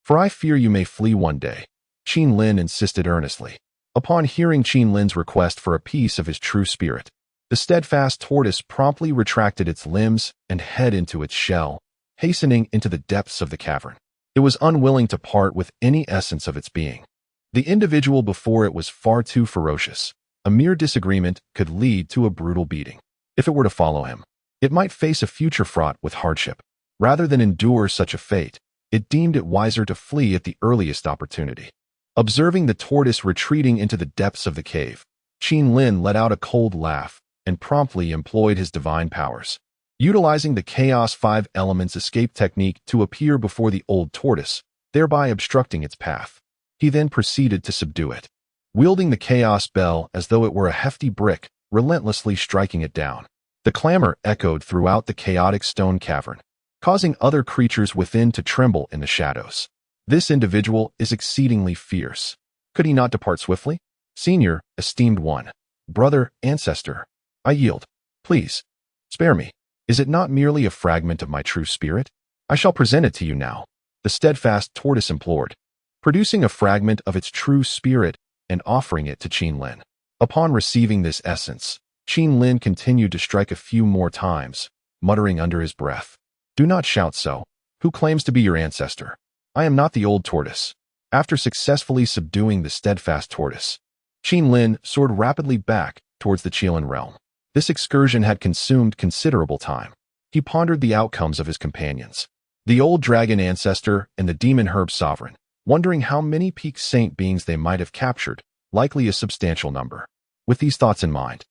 For I fear you may flee one day, Qin Lin insisted earnestly. Upon hearing Qin Lin's request for a piece of his true spirit, the steadfast tortoise promptly retracted its limbs and head into its shell, hastening into the depths of the cavern. It was unwilling to part with any essence of its being. The individual before it was far too ferocious. A mere disagreement could lead to a brutal beating. If it were to follow him, it might face a future fraught with hardship. Rather than endure such a fate, it deemed it wiser to flee at the earliest opportunity. Observing the tortoise retreating into the depths of the cave, Qin Lin let out a cold laugh and promptly employed his divine powers. Utilizing the Chaos 5 Elements escape technique to appear before the old tortoise, thereby obstructing its path. He then proceeded to subdue it, wielding the Chaos Bell as though it were a hefty brick, relentlessly striking it down. The clamor echoed throughout the chaotic stone cavern, causing other creatures within to tremble in the shadows. This individual is exceedingly fierce. Could he not depart swiftly? Senior, esteemed one, brother, ancestor, I yield. Please, spare me. Is it not merely a fragment of my true spirit? I shall present it to you now, the steadfast tortoise implored, producing a fragment of its true spirit and offering it to Qin Lin. Upon receiving this essence, Qin Lin continued to strike a few more times, muttering under his breath. Do not shout so. Who claims to be your ancestor? I am not the old tortoise. After successfully subduing the steadfast tortoise, Qin Lin soared rapidly back towards the Qilin realm. This excursion had consumed considerable time. He pondered the outcomes of his companions, the old dragon ancestor and the demon herb sovereign, wondering how many peak saint beings they might have captured, likely a substantial number. With these thoughts in mind,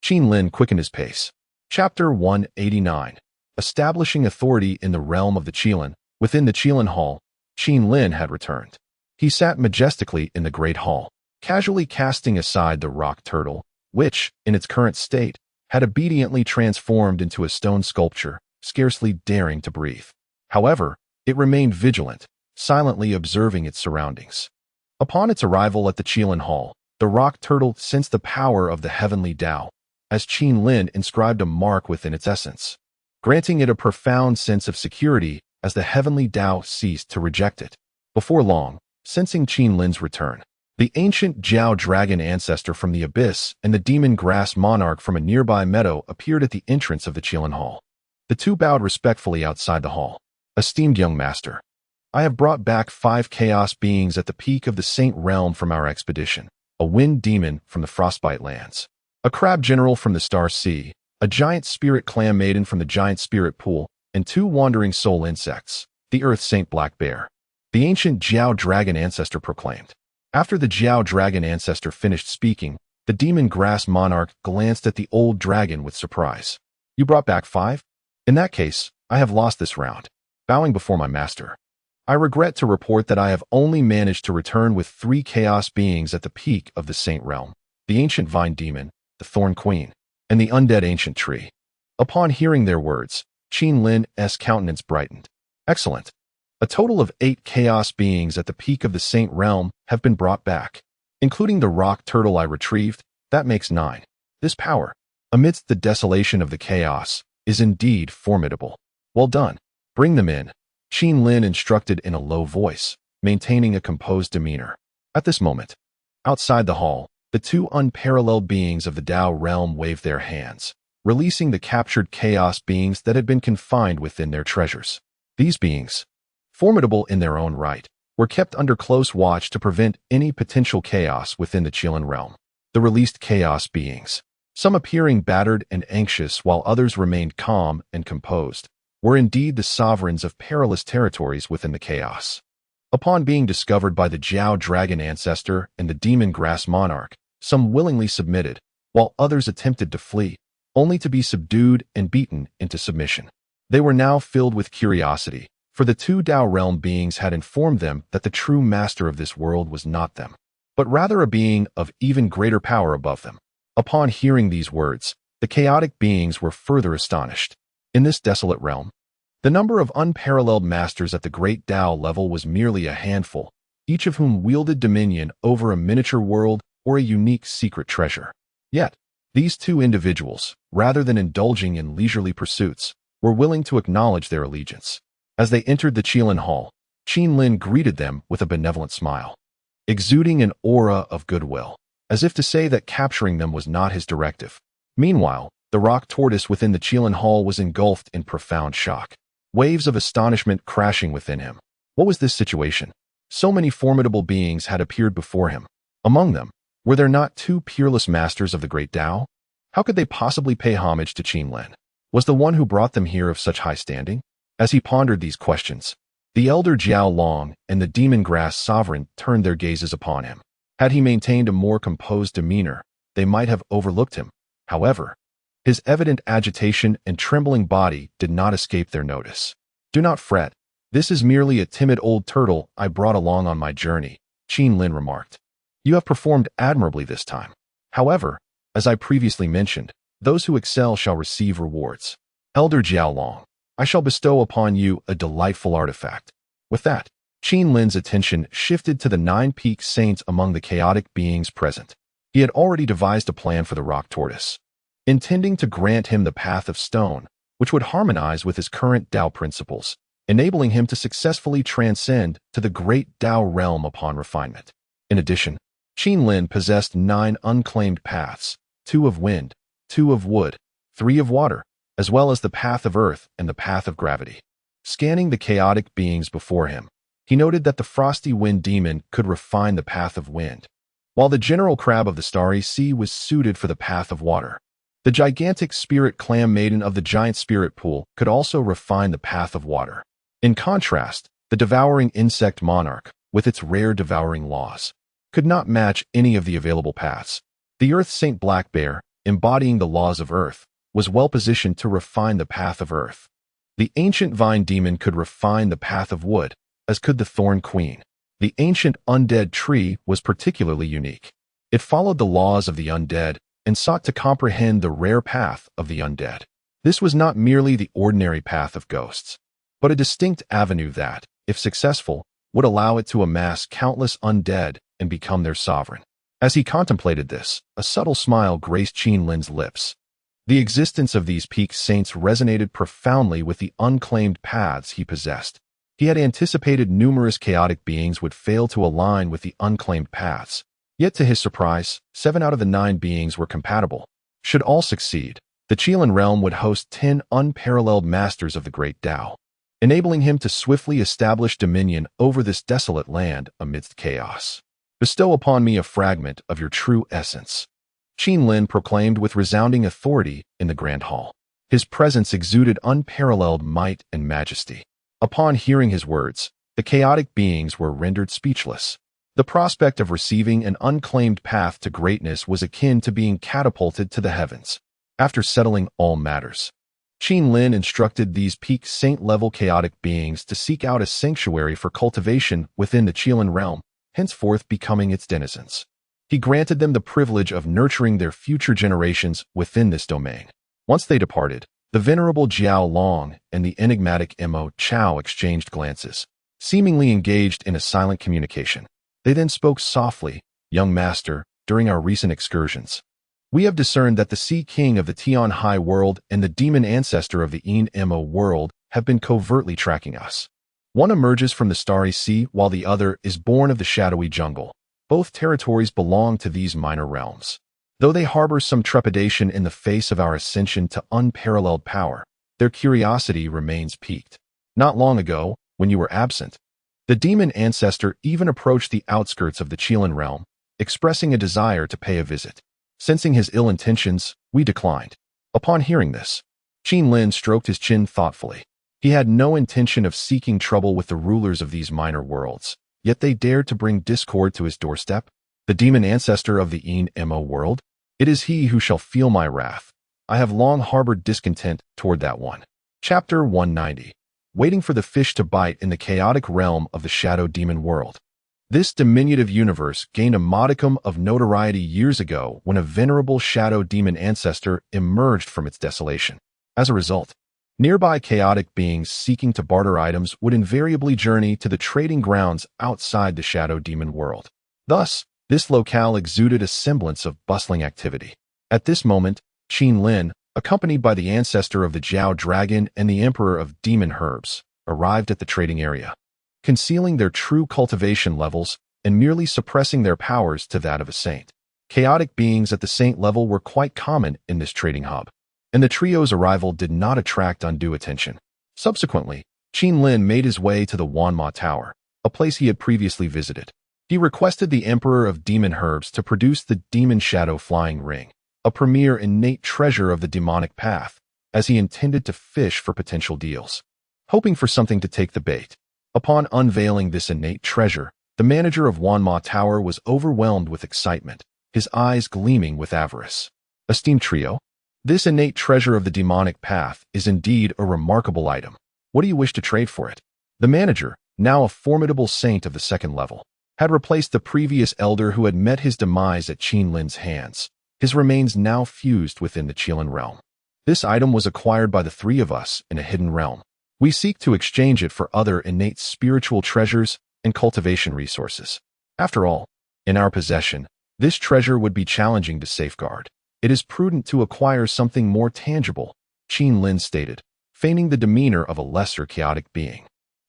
Qin Lin quickened his pace. Chapter 189. Establishing authority in the realm of the Qilin. Within the Qilin Hall, Qin Lin had returned. He sat majestically in the great hall, casually casting aside the rock turtle, which, in its current state, had obediently transformed into a stone sculpture, scarcely daring to breathe. However, it remained vigilant, silently observing its surroundings. Upon its arrival at the Qilin Hall, the rock turtle sensed the power of the heavenly Tao, as Qin Lin inscribed a mark within its essence, granting it a profound sense of security as the heavenly Tao ceased to reject it. Before long, sensing Qin Lin's return, the ancient Jiao dragon ancestor from the abyss and the demon grass monarch from a nearby meadow appeared at the entrance of the Qilin Hall. The two bowed respectfully outside the hall. Esteemed young master, I have brought back 5 chaos beings at the peak of the Saint Realm from our expedition, a wind demon from the Frostbite Lands, a crab general from the Star Sea, a giant spirit clam maiden from the giant spirit pool, and 2 wandering soul insects, the Earth Saint Black Bear. The ancient Jiao Dragon Ancestor proclaimed. After the Jiao Dragon Ancestor finished speaking, the Demon Grass Monarch glanced at the old dragon with surprise. You brought back 5? In that case, I have lost this round. Bowing before my master. I regret to report that I have only managed to return with 3 chaos beings at the peak of the Saint Realm, the ancient Vine Demon, the Thorn Queen, and the undead ancient tree. Upon hearing their words, Qin Lin's countenance brightened. Excellent. A total of 8 chaos beings at the peak of the Saint Realm have been brought back. Including the rock turtle I retrieved, that makes 9. This power, amidst the desolation of the chaos, is indeed formidable. Well done. Bring them in, Qin Lin instructed in a low voice, maintaining a composed demeanor. At this moment, outside the hall, the 2 unparalleled beings of the Dao realm waved their hands, releasing the captured chaos beings that had been confined within their treasures. These beings, formidable in their own right, were kept under close watch to prevent any potential chaos within the Qilin realm. The released chaos beings, some appearing battered and anxious while others remained calm and composed, were indeed the sovereigns of perilous territories within the chaos. Upon being discovered by the Jiao Dragon Ancestor and the Demon Grass Monarch, some willingly submitted, while others attempted to flee, only to be subdued and beaten into submission. They were now filled with curiosity, for the 2 Dao realm beings had informed them that the true master of this world was not them, but rather a being of even greater power above them. Upon hearing these words, the chaotic beings were further astonished. In this desolate realm, the number of unparalleled masters at the great Dao level was merely a handful, each of whom wielded dominion over a miniature world or a unique secret treasure. Yet, these 2 individuals, rather than indulging in leisurely pursuits, were willing to acknowledge their allegiance. As they entered the Qilin Hall, Qin Lin greeted them with a benevolent smile, exuding an aura of goodwill, as if to say that capturing them was not his directive. Meanwhile, the rock tortoise within the Qilin Hall was engulfed in profound shock, waves of astonishment crashing within him. What was this situation? So many formidable beings had appeared before him. Among them, were there not 2 peerless masters of the great Dao? How could they possibly pay homage to Qin Lin? Was the one who brought them here of such high standing? As he pondered these questions, the elder Jiao Long and the Demon Grass Sovereign turned their gazes upon him. Had he maintained a more composed demeanor, they might have overlooked him. However, his evident agitation and trembling body did not escape their notice. Do not fret. This is merely a timid old turtle I brought along on my journey, Qin Lin remarked. You have performed admirably this time. However, as I previously mentioned, those who excel shall receive rewards. Elder Jiao Long, I shall bestow upon you a delightful artifact. With that, Qin Lin's attention shifted to the 9 peak saints among the chaotic beings present. He had already devised a plan for the rock tortoise, intending to grant him the path of stone, which would harmonize with his current Dao principles, enabling him to successfully transcend to the great Dao realm upon refinement. In addition, Qin Lin possessed 9 unclaimed paths, 2 of wind, 2 of wood, 3 of water, as well as the path of earth and the path of gravity. Scanning the chaotic beings before him, he noted that the frosty wind demon could refine the path of wind, while the general crab of the starry sea was suited for the path of water. The gigantic spirit clam maiden of the giant spirit pool could also refine the path of water. In contrast, the devouring insect monarch, with its rare devouring laws, could not match any of the available paths. The Earth Saint Black Bear, embodying the laws of earth, was well positioned to refine the path of earth. The ancient vine demon could refine the path of wood, as could the thorn queen. The ancient undead tree was particularly unique. It followed the laws of the undead and sought to comprehend the rare path of the undead. This was not merely the ordinary path of ghosts, but a distinct avenue that, if successful, would allow it to amass countless undead and become their sovereign. As he contemplated this, a subtle smile graced Qin Lin's lips. The existence of these peak saints resonated profoundly with the unclaimed paths he possessed. He had anticipated numerous chaotic beings would fail to align with the unclaimed paths. Yet to his surprise, 7 out of the 9 beings were compatible. Should all succeed, the Qilin realm would host 10 unparalleled masters of the great Dao, enabling him to swiftly establish dominion over this desolate land amidst chaos. Bestow upon me a fragment of your true essence, Qin Lin proclaimed with resounding authority in the Grand Hall. His presence exuded unparalleled might and majesty. Upon hearing his words, the chaotic beings were rendered speechless. The prospect of receiving an unclaimed path to greatness was akin to being catapulted to the heavens. After settling all matters, Qin Lin instructed these peak saint-level chaotic beings to seek out a sanctuary for cultivation within the Qilin realm, henceforth becoming its denizens. He granted them the privilege of nurturing their future generations within this domain. Once they departed, the venerable Jiao Long and the enigmatic Mo Chao exchanged glances, seemingly engaged in a silent communication. They then spoke softly, "Young master, during our recent excursions, we have discerned that the Sea King of the Tian High world and the demon ancestor of the Yin Mo world have been covertly tracking us. One emerges from the starry sea while the other is born of the shadowy jungle. Both territories belong to these minor realms. Though they harbor some trepidation in the face of our ascension to unparalleled power, their curiosity remains piqued. Not long ago, when you were absent, the demon ancestor even approached the outskirts of the Qilin realm, expressing a desire to pay a visit. Sensing his ill intentions, we declined." Upon hearing this, Qin Lin stroked his chin thoughtfully. He had no intention of seeking trouble with the rulers of these minor worlds, yet they dared to bring discord to his doorstep. The demon ancestor of the Yin Mo world? It is he who shall feel my wrath. I have long harbored discontent toward that one. Chapter 190. Waiting for the fish to bite in the chaotic realm of the shadow demon world. This diminutive universe gained a modicum of notoriety years ago when a venerable shadow demon ancestor emerged from its desolation. As a result, nearby chaotic beings seeking to barter items would invariably journey to the trading grounds outside the shadow demon world. Thus, this locale exuded a semblance of bustling activity. At this moment, Qin Lin, accompanied by the ancestor of the Jiao Dragon and the Emperor of Demon Herbs, arrived at the trading area. Concealing their true cultivation levels and merely suppressing their powers to that of a saint. Chaotic beings at the saint level were quite common in this trading hub, and the trio's arrival did not attract undue attention. Subsequently, Qin Lin made his way to the Wanma Tower, a place he had previously visited. He requested the Emperor of Demon Herbs to produce the Demon Shadow Flying Ring, a premier innate treasure of the demonic path, as he intended to fish for potential deals. Hoping for something to take the bait. Upon unveiling this innate treasure, the manager of Wanma Tower was overwhelmed with excitement, his eyes gleaming with avarice. Esteemed trio, this innate treasure of the demonic path is indeed a remarkable item. What do you wish to trade for it? The manager, now a formidable saint of the second level, had replaced the previous elder who had met his demise at Qin Lin's hands, his remains now fused within the Qilin realm. This item was acquired by the three of us in a hidden realm. We seek to exchange it for other innate spiritual treasures and cultivation resources. After all, in our possession, this treasure would be challenging to safeguard. It is prudent to acquire something more tangible, Qin Lin stated, feigning the demeanor of a lesser chaotic being.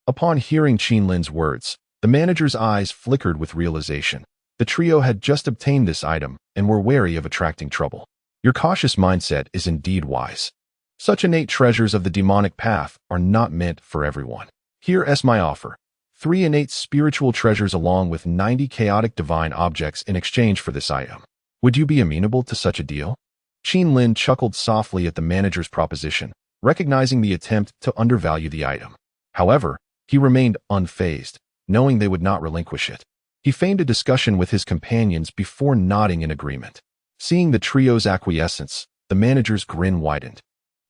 Upon hearing Qin Lin's words, the manager's eyes flickered with realization. The trio had just obtained this item and were wary of attracting trouble. Your cautious mindset is indeed wise. Such innate treasures of the demonic path are not meant for everyone. Here is my offer. 3 innate spiritual treasures along with 90 chaotic divine objects in exchange for this item. Would you be amenable to such a deal? Qin Lin chuckled softly at the manager's proposition, recognizing the attempt to undervalue the item. However, he remained unfazed, knowing they would not relinquish it. He feigned a discussion with his companions before nodding in agreement. Seeing the trio's acquiescence, the manager's grin widened.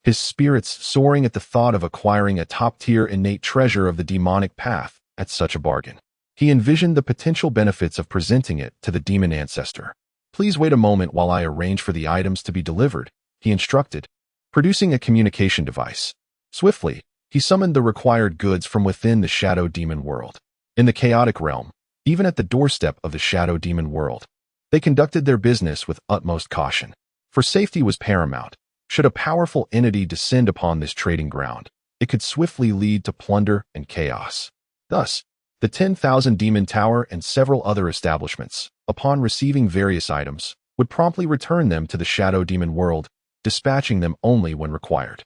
His spirits soaring at the thought of acquiring a top-tier innate treasure of the demonic path at such a bargain. He envisioned the potential benefits of presenting it to the demon ancestor. Please wait a moment while I arrange for the items to be delivered, he instructed, producing a communication device. Swiftly, he summoned the required goods from within the shadow demon world. In the chaotic realm, even at the doorstep of the shadow demon world, they conducted their business with utmost caution. For safety was paramount. Should a powerful entity descend upon this trading ground, it could swiftly lead to plunder and chaos. Thus, the 10,000 Demon Tower and several other establishments, upon receiving various items, would promptly return them to the Shadow Demon world, dispatching them only when required.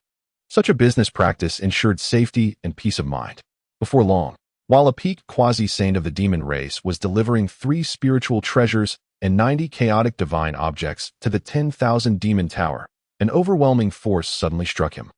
Such a business practice ensured safety and peace of mind. Before long, while a peak quasi-saint of the demon race was delivering 3 spiritual treasures and 90 chaotic divine objects to the 10,000 Demon Tower, an overwhelming force suddenly struck him.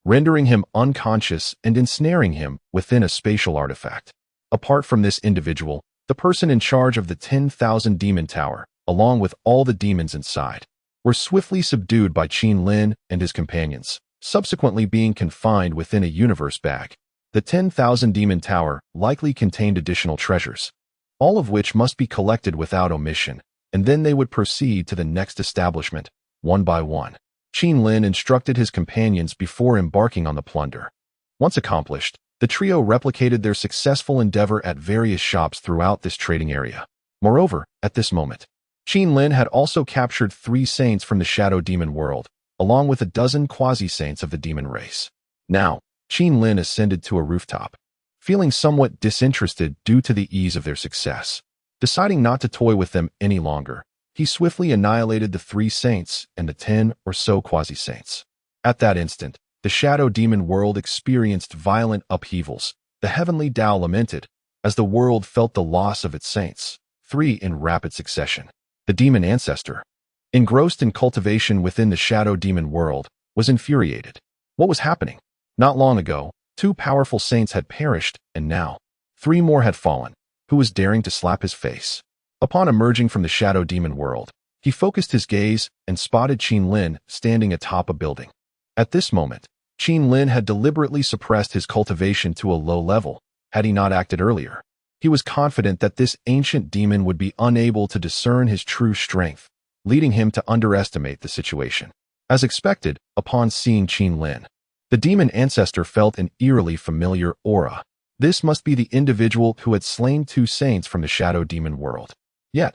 rendering him unconscious and ensnaring him within a spatial artifact. Apart from this individual, the person in charge of the 10,000 Demon Tower, along with all the demons inside, were swiftly subdued by Qin Lin and his companions, subsequently being confined within a universe bag. The 10,000 Demon Tower likely contained additional treasures, all of which must be collected without omission, and then they would proceed to the next establishment, one by one. Qin Lin instructed his companions before embarking on the plunder. Once accomplished, the trio replicated their successful endeavor at various shops throughout this trading area. Moreover, at this moment, Qin Lin had also captured 3 saints from the Shadow Demon world, along with a dozen quasi-saints of the demon race. Now, Qin Lin ascended to a rooftop, feeling somewhat disinterested due to the ease of their success. Deciding not to toy with them any longer, he swiftly annihilated the 3 saints and the 10 or so quasi-saints. At that instant, the Shadow Demon world experienced violent upheavals. The heavenly Tao lamented, as the world felt the loss of its saints, 3 in rapid succession. The demon ancestor, engrossed in cultivation within the Shadow Demon world, was infuriated. What was happening? Not long ago, 2 powerful saints had perished, and now 3 more had fallen. Who was daring to slap his face? Upon emerging from the Shadow Demon world, he focused his gaze and spotted Qin Lin standing atop a building. At this moment, Qin Lin had deliberately suppressed his cultivation to a low level. Had he not acted earlier, he was confident that this ancient demon would be unable to discern his true strength, leading him to underestimate the situation. As expected, upon seeing Qin Lin, the demon ancestor felt an eerily familiar aura. This must be the individual who had slain 2 saints from the Shadow Demon world. Yet,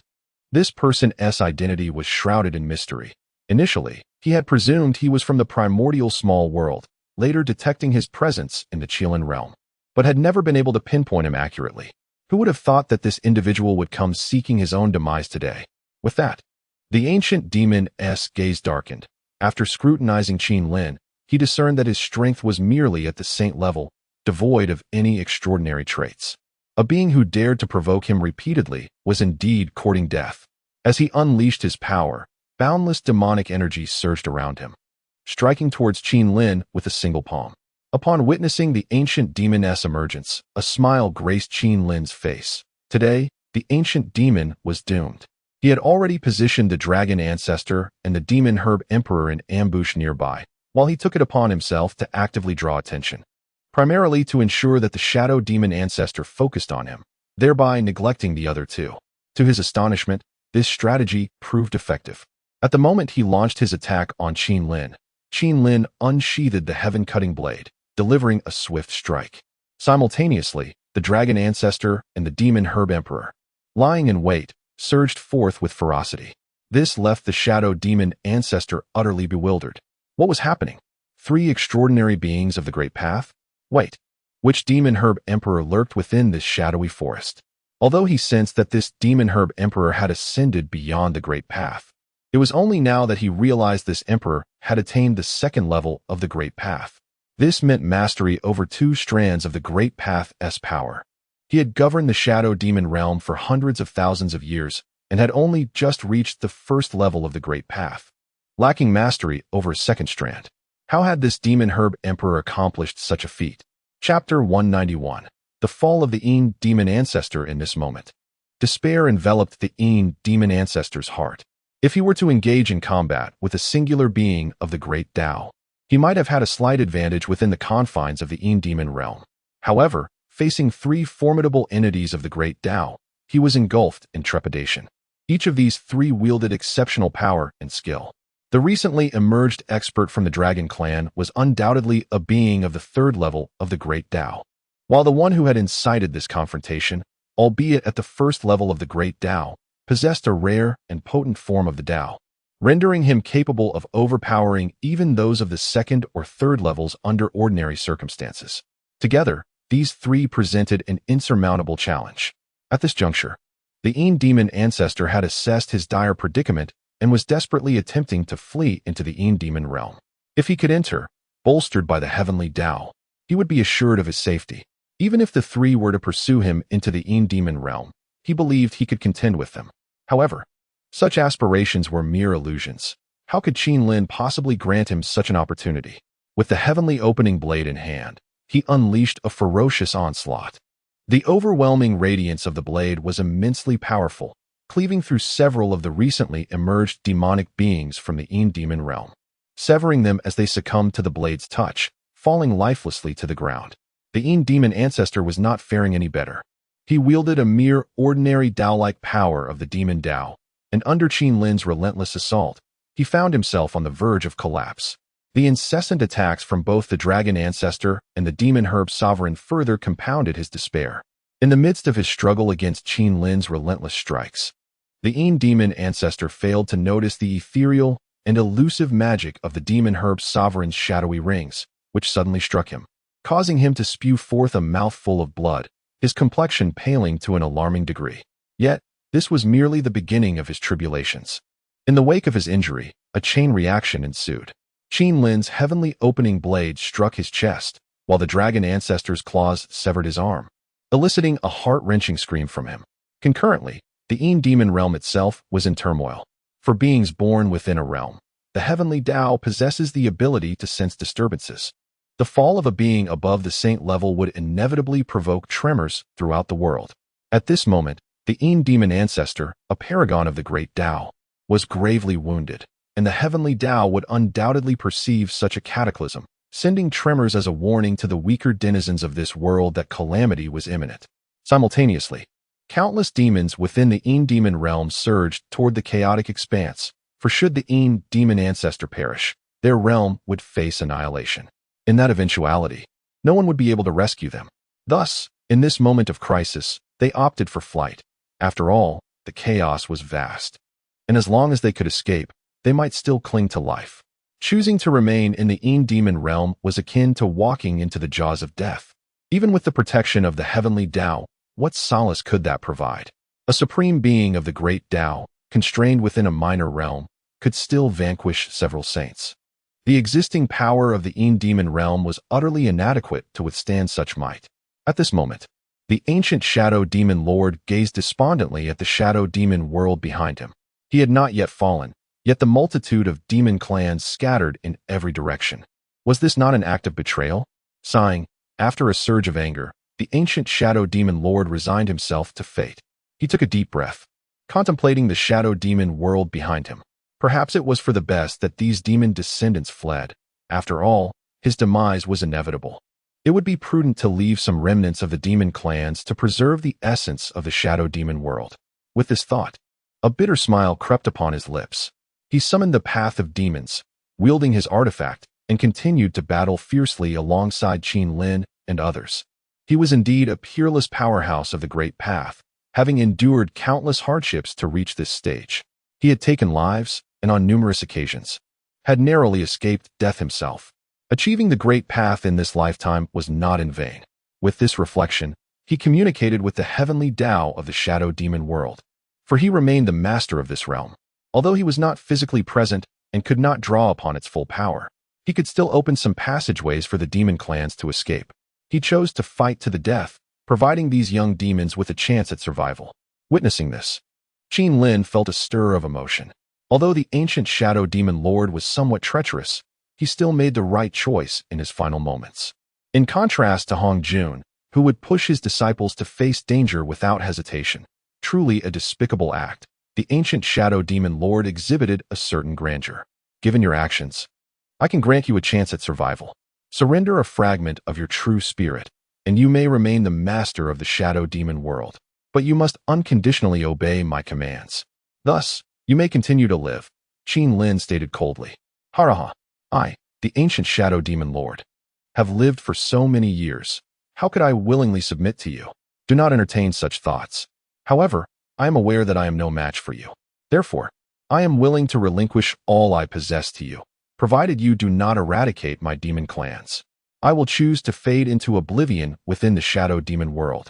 this person's identity was shrouded in mystery. Initially, he had presumed he was from the primordial small world, later detecting his presence in the Qilin realm, but had never been able to pinpoint him accurately. Who would have thought that this individual would come seeking his own demise today? With that, the ancient demon's gaze darkened. After scrutinizing Qin Lin, he discerned that his strength was merely at the saint level, devoid of any extraordinary traits. A being who dared to provoke him repeatedly was indeed courting death. As he unleashed his power, boundless demonic energy surged around him, striking towards Qin Lin with a single palm. Upon witnessing the ancient demon's emergence, a smile graced Qin Lin's face. Today, the ancient demon was doomed. He had already positioned the dragon ancestor and the demon herb emperor in ambush nearby, while he took it upon himself to actively draw attention, primarily to ensure that the Shadow Demon ancestor focused on him, thereby neglecting the other 2. To his astonishment, this strategy proved effective. At the moment he launched his attack on Qin Lin unsheathed the heaven-cutting blade, delivering a swift strike. Simultaneously, the dragon ancestor and the demon herb emperor, lying in wait, surged forth with ferocity. This left the Shadow Demon ancestor utterly bewildered. What was happening? 3 extraordinary beings of the Great Path? Wait, which demon herb emperor lurked within this shadowy forest? Although he sensed that this demon herb emperor had ascended beyond the Great Path, it was only now that he realized this emperor had attained the 2nd level of the Great Path. This meant mastery over 2 strands of the Great Path's power. He had governed the Shadow Demon realm for hundreds of thousands of years and had only just reached the 1st level of the Great Path, lacking mastery over a 2nd strand. How had this demon herb emperor accomplished such a feat? Chapter 191. The Fall of the Yin Demon Ancestor. In this moment, despair enveloped the Yin Demon Ancestor's heart. If he were to engage in combat with a singular being of the Great Tao, he might have had a slight advantage within the confines of the Yin Demon realm. However, facing 3 formidable entities of the Great Tao, he was engulfed in trepidation. Each of these 3 wielded exceptional power and skill. The recently emerged expert from the Dragon Clan was undoubtedly a being of the 3rd level of the Great Tao, while the one who had incited this confrontation, albeit at the 1st level of the Great Tao, possessed a rare and potent form of the Tao, rendering him capable of overpowering even those of the 2nd or 3rd levels under ordinary circumstances. Together, these 3 presented an insurmountable challenge. At this juncture, the Yin Demon ancestor had assessed his dire predicament and was desperately attempting to flee into the Yin Demon realm. If he could enter, bolstered by the heavenly Tao, he would be assured of his safety. Even if the 3 were to pursue him into the Yin Demon realm, he believed he could contend with them. However, such aspirations were mere illusions. How could Qin Lin possibly grant him such an opportunity? With the heavenly opening blade in hand, he unleashed a ferocious onslaught. The overwhelming radiance of the blade was immensely powerful, cleaving through several of the recently emerged demonic beings from the demon realm, severing them as they succumbed to the blade's touch, falling lifelessly to the ground. The demon ancestor was not faring any better. He wielded a mere ordinary Tao-like power of the demon Tao, and under Qin Lin's relentless assault, he found himself on the verge of collapse. The incessant attacks from both the dragon ancestor and the demon herb sovereign further compounded his despair. In the midst of his struggle against Qin Lin's relentless strikes, the demon ancestor failed to notice the ethereal and elusive magic of the demon herb sovereign's shadowy rings, which suddenly struck him, causing him to spew forth a mouthful of blood, his complexion paling to an alarming degree. Yet, this was merely the beginning of his tribulations. In the wake of his injury, a chain reaction ensued. Qin Lin's heavenly opening blade struck his chest, while the dragon ancestor's claws severed his arm, eliciting a heart-wrenching scream from him. Concurrently, the demon realm itself was in turmoil. For beings born within a realm, the heavenly Tao possesses the ability to sense disturbances. The fall of a being above the saint level would inevitably provoke tremors throughout the world. At this moment, the demon ancestor, a paragon of the great Tao, was gravely wounded, and the heavenly Tao would undoubtedly perceive such a cataclysm, sending tremors as a warning to the weaker denizens of this world that calamity was imminent. Simultaneously, countless demons within the demon realm surged toward the chaotic expanse, for should the demon ancestor perish, their realm would face annihilation. In that eventuality, no one would be able to rescue them. Thus, in this moment of crisis, they opted for flight. After all, the chaos was vast, and as long as they could escape, they might still cling to life. Choosing to remain in the demon realm was akin to walking into the jaws of death. Even with the protection of the heavenly Tao, what solace could that provide? A supreme being of the great Tao, constrained within a minor realm, could still vanquish several saints. The existing power of the demon realm was utterly inadequate to withstand such might. At this moment, the ancient shadow demon lord gazed despondently at the shadow demon world behind him. He had not yet fallen, yet the multitude of demon clans scattered in every direction. Was this not an act of betrayal? Sighing, after a surge of anger, the ancient shadow demon lord resigned himself to fate. He took a deep breath, contemplating the shadow demon world behind him. Perhaps it was for the best that these demon descendants fled. After all, his demise was inevitable. It would be prudent to leave some remnants of the demon clans to preserve the essence of the shadow demon world. With this thought, a bitter smile crept upon his lips. He summoned the Path of Demons, wielding his artifact, and continued to battle fiercely alongside Qin Lin and others. He was indeed a peerless powerhouse of the Great Path, having endured countless hardships to reach this stage. He had taken lives, and on numerous occasions, had narrowly escaped death himself. Achieving the Great Path in this lifetime was not in vain. With this reflection, he communicated with the heavenly Tao of the shadow demon world, for he remained the master of this realm. Although he was not physically present and could not draw upon its full power, he could still open some passageways for the demon clans to escape. He chose to fight to the death, providing these young demons with a chance at survival. Witnessing this, Qin Lin felt a stir of emotion. Although the ancient shadow demon lord was somewhat treacherous, he still made the right choice in his final moments. In contrast to Hong Jun, who would push his disciples to face danger without hesitation, truly a despicable act, the ancient shadow demon lord exhibited a certain grandeur. Given your actions, I can grant you a chance at survival. Surrender a fragment of your true spirit, and you may remain the master of the shadow demon world. But you must unconditionally obey my commands. Thus, you may continue to live, Qin Lin stated coldly. Haraha, I, the ancient shadow demon lord, have lived for so many years. How could I willingly submit to you? Do not entertain such thoughts. However, I am aware that I am no match for you. Therefore, I am willing to relinquish all I possess to you, provided you do not eradicate my demon clans. I will choose to fade into oblivion within the shadow demon world.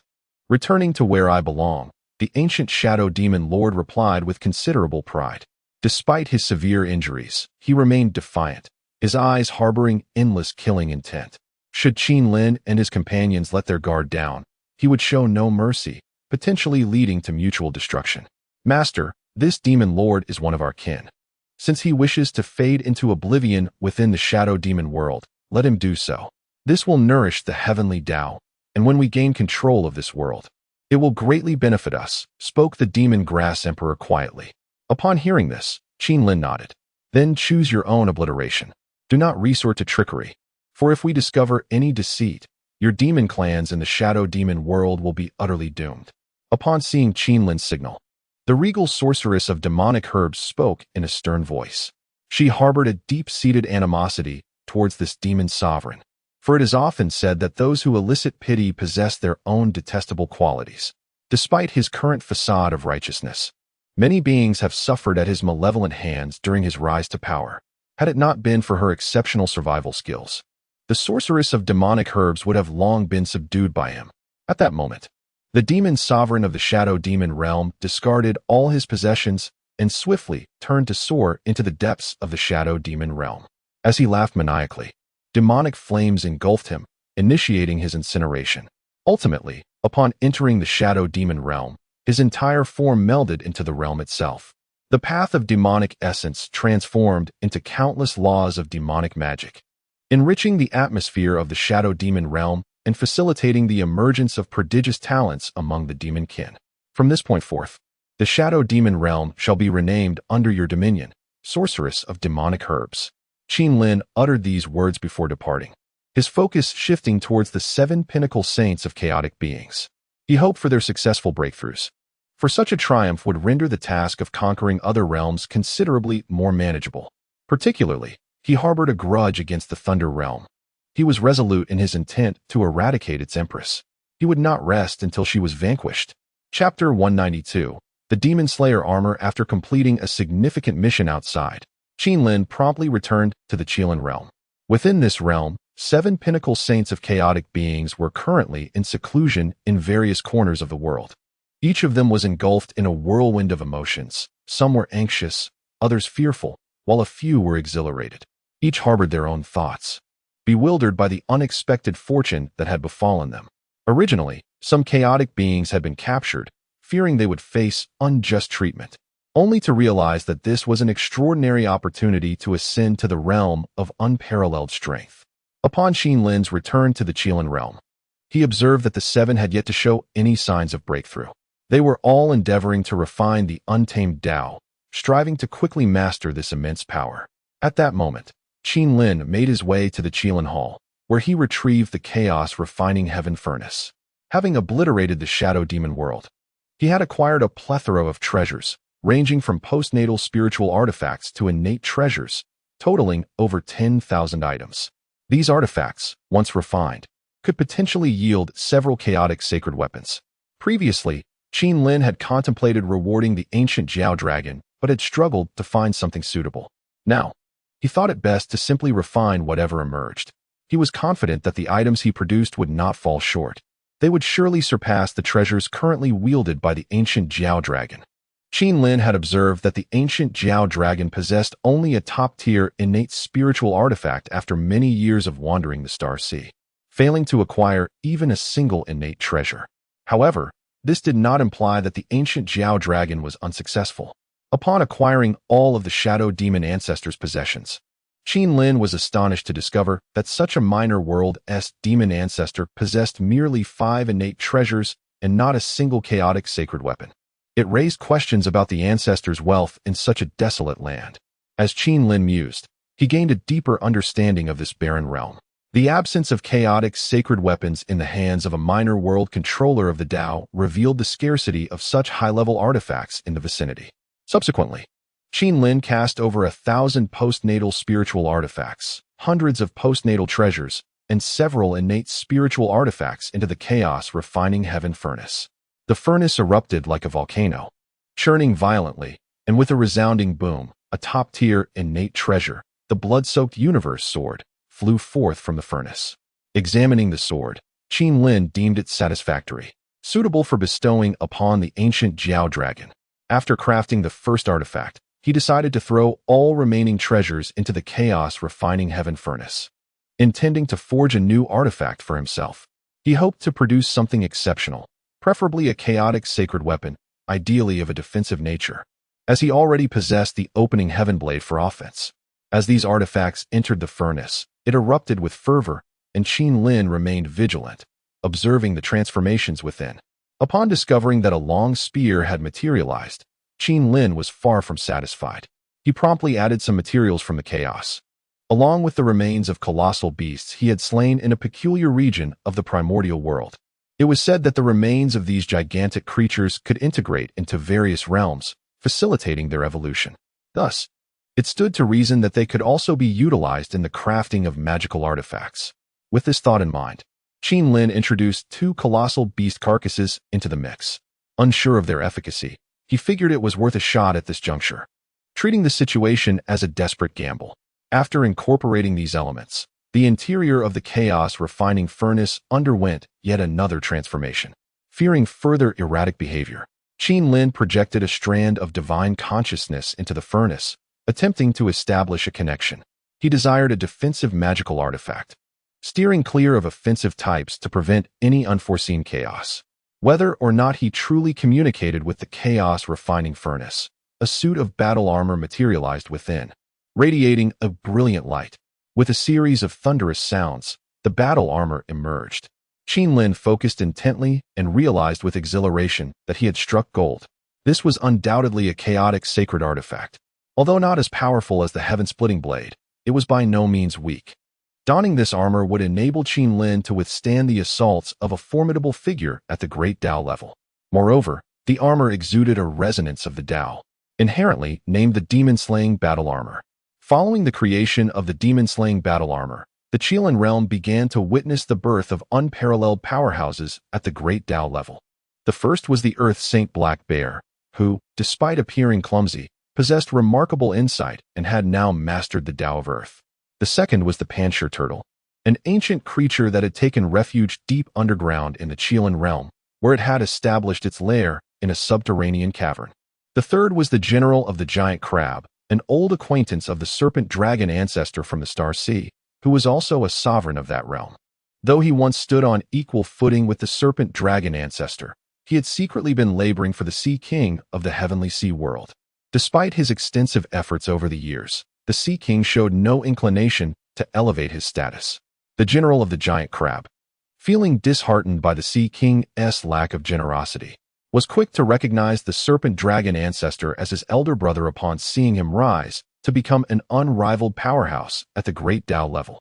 Returning to where I belong, the ancient shadow demon lord replied with considerable pride. Despite his severe injuries, he remained defiant, his eyes harboring endless killing intent. Should Qin Lin and his companions let their guard down, he would show no mercy, potentially leading to mutual destruction. Master, this demon lord is one of our kin. Since he wishes to fade into oblivion within the shadow demon world, let him do so. This will nourish the heavenly Tao, and when we gain control of this world, it will greatly benefit us, spoke the demon grass emperor quietly. Upon hearing this, Qin nodded. Then choose your own obliteration. Do not resort to trickery, for if we discover any deceit, your demon clans in the shadow demon world will be utterly doomed. Upon seeing Qinlin's signal, the regal sorceress of demonic herbs spoke in a stern voice. She harbored a deep-seated animosity towards this demon sovereign, for it is often said that those who elicit pity possess their own detestable qualities. Despite his current facade of righteousness, many beings have suffered at his malevolent hands during his rise to power. Had it not been for her exceptional survival skills, the sorceress of demonic herbs would have long been subdued by him. At that moment, the demon sovereign of the shadow demon realm discarded all his possessions and swiftly turned to soar into the depths of the shadow demon realm. As he laughed maniacally, demonic flames engulfed him, initiating his incineration. Ultimately, upon entering the shadow demon realm, his entire form melded into the realm itself. The path of demonic essence transformed into countless laws of demonic magic, enriching the atmosphere of the shadow demon realm and facilitating the emergence of prodigious talents among the demon kin. From this point forth, the shadow demon realm shall be renamed under your dominion, sorceress of demonic herbs. Qin uttered these words before departing, his focus shifting towards the 7 pinnacle saints of chaotic beings. He hoped for their successful breakthroughs, for such a triumph would render the task of conquering other realms considerably more manageable. Particularly, he harbored a grudge against the Thunder Realm. He was resolute in his intent to eradicate its empress. He would not rest until she was vanquished. Chapter 192. The Demon Slayer Armor. After completing a significant mission outside, Qin promptly returned to the Qilin realm. Within this realm, 7 pinnacle saints of chaotic beings were currently in seclusion in various corners of the world. Each of them was engulfed in a whirlwind of emotions. Some were anxious, others fearful, while a few were exhilarated. Each harbored their own thoughts, bewildered by the unexpected fortune that had befallen them. Originally, some chaotic beings had been captured, fearing they would face unjust treatment, only to realize that this was an extraordinary opportunity to ascend to the realm of unparalleled strength. Upon Qinlin's return to the Qilin realm, he observed that the 7 had yet to show any signs of breakthrough. They were all endeavoring to refine the untamed Tao, striving to quickly master this immense power. At that moment, Qin made his way to the Qilin Hall, where he retrieved the Chaos Refining Heaven Furnace. Having obliterated the Shadow Demon world, he had acquired a plethora of treasures, ranging from postnatal spiritual artifacts to innate treasures, totaling over 10,000 items. These artifacts, once refined, could potentially yield several chaotic sacred weapons. Previously, Qin had contemplated rewarding the ancient Jiao dragon, but had struggled to find something suitable. Now, he thought it best to simply refine whatever emerged. He was confident that the items he produced would not fall short. They would surely surpass the treasures currently wielded by the ancient Jiao dragon. Qin had observed that the ancient Jiao dragon possessed only a top-tier innate spiritual artifact after many years of wandering the Star Sea, failing to acquire even a single innate treasure. However, this did not imply that the ancient Jiao dragon was unsuccessful. Upon acquiring all of the Shadow Demon ancestors' possessions, Qin was astonished to discover that such a minor world-esque demon ancestor possessed merely 5 innate treasures and not a single chaotic sacred weapon. It raised questions about the ancestors' wealth in such a desolate land. As Qin mused, he gained a deeper understanding of this barren realm. The absence of chaotic sacred weapons in the hands of a minor world controller of the Tao revealed the scarcity of such high-level artifacts in the vicinity. Subsequently, Qin cast over 1,000 postnatal spiritual artifacts, hundreds of postnatal treasures, and several innate spiritual artifacts into the Chaos Refining Heaven Furnace. The furnace erupted like a volcano, churning violently, and with a resounding boom, a top-tier innate treasure, the blood-soaked universe sword, flew forth from the furnace. Examining the sword, Qin deemed it satisfactory, suitable for bestowing upon the ancient Jiao dragon. After crafting the first artifact, he decided to throw all remaining treasures into the Chaos Refining Heaven Furnace. Intending to forge a new artifact for himself, he hoped to produce something exceptional, preferably a chaotic sacred weapon, ideally of a defensive nature, as he already possessed the opening Heaven Blade for offense. As these artifacts entered the furnace, It erupted with fervor, and Qin Lin remained vigilant, observing the transformations within. Upon discovering that a long spear had materialized, Qin Lin was far from satisfied. He promptly added some materials from the chaos, along with the remains of colossal beasts he had slain in a peculiar region of the primordial world. It was said that the remains of these gigantic creatures could integrate into various realms, facilitating their evolution. Thus, it stood to reason that they could also be utilized in the crafting of magical artifacts. With this thought in mind, Qin Lin introduced 2 colossal beast carcasses into the mix. Unsure of their efficacy, he figured it was worth a shot at this juncture, treating the situation as a desperate gamble. After incorporating these elements, the interior of the chaos refining furnace underwent yet another transformation. Fearing further erratic behavior, Qin Lin projected a strand of divine consciousness into the furnace, attempting to establish a connection. He desired a defensive magical artifact, steering clear of offensive types to prevent any unforeseen chaos. Whether or not he truly communicated with the chaos refining furnace, a suit of battle armor materialized within, radiating a brilliant light. With a series of thunderous sounds, the battle armor emerged. Qin Lin focused intently and realized with exhilaration that he had struck gold. This was undoubtedly a chaotic sacred artifact. Although not as powerful as the heaven-splitting blade, it was by no means weak. Donning this armor would enable Qin Lin to withstand the assaults of a formidable figure at the great Tao level. Moreover, the armor exuded a resonance of the Tao, inherently named the demon-slaying battle armor. Following the creation of the demon-slaying battle armor, the Qilin realm began to witness the birth of unparalleled powerhouses at the great Tao level. The first was the Earth Saint Black Bear, who, despite appearing clumsy, possessed remarkable insight and had now mastered the Tao of Earth. The second was the Panshir Turtle, an ancient creature that had taken refuge deep underground in the Qilin realm, where it had established its lair in a subterranean cavern. The third was the General of the Giant Crab, an old acquaintance of the serpent dragon ancestor from the Star Sea, who was also a sovereign of that realm. Though he once stood on equal footing with the serpent dragon ancestor, he had secretly been laboring for the Sea King of the heavenly sea world. Despite his extensive efforts over the years, the Sea King showed no inclination to elevate his status. The General of the Giant Crab, feeling disheartened by the Sea King's lack of generosity, was quick to recognize the serpent dragon ancestor as his elder brother upon seeing him rise to become an unrivaled powerhouse at the great Tao level.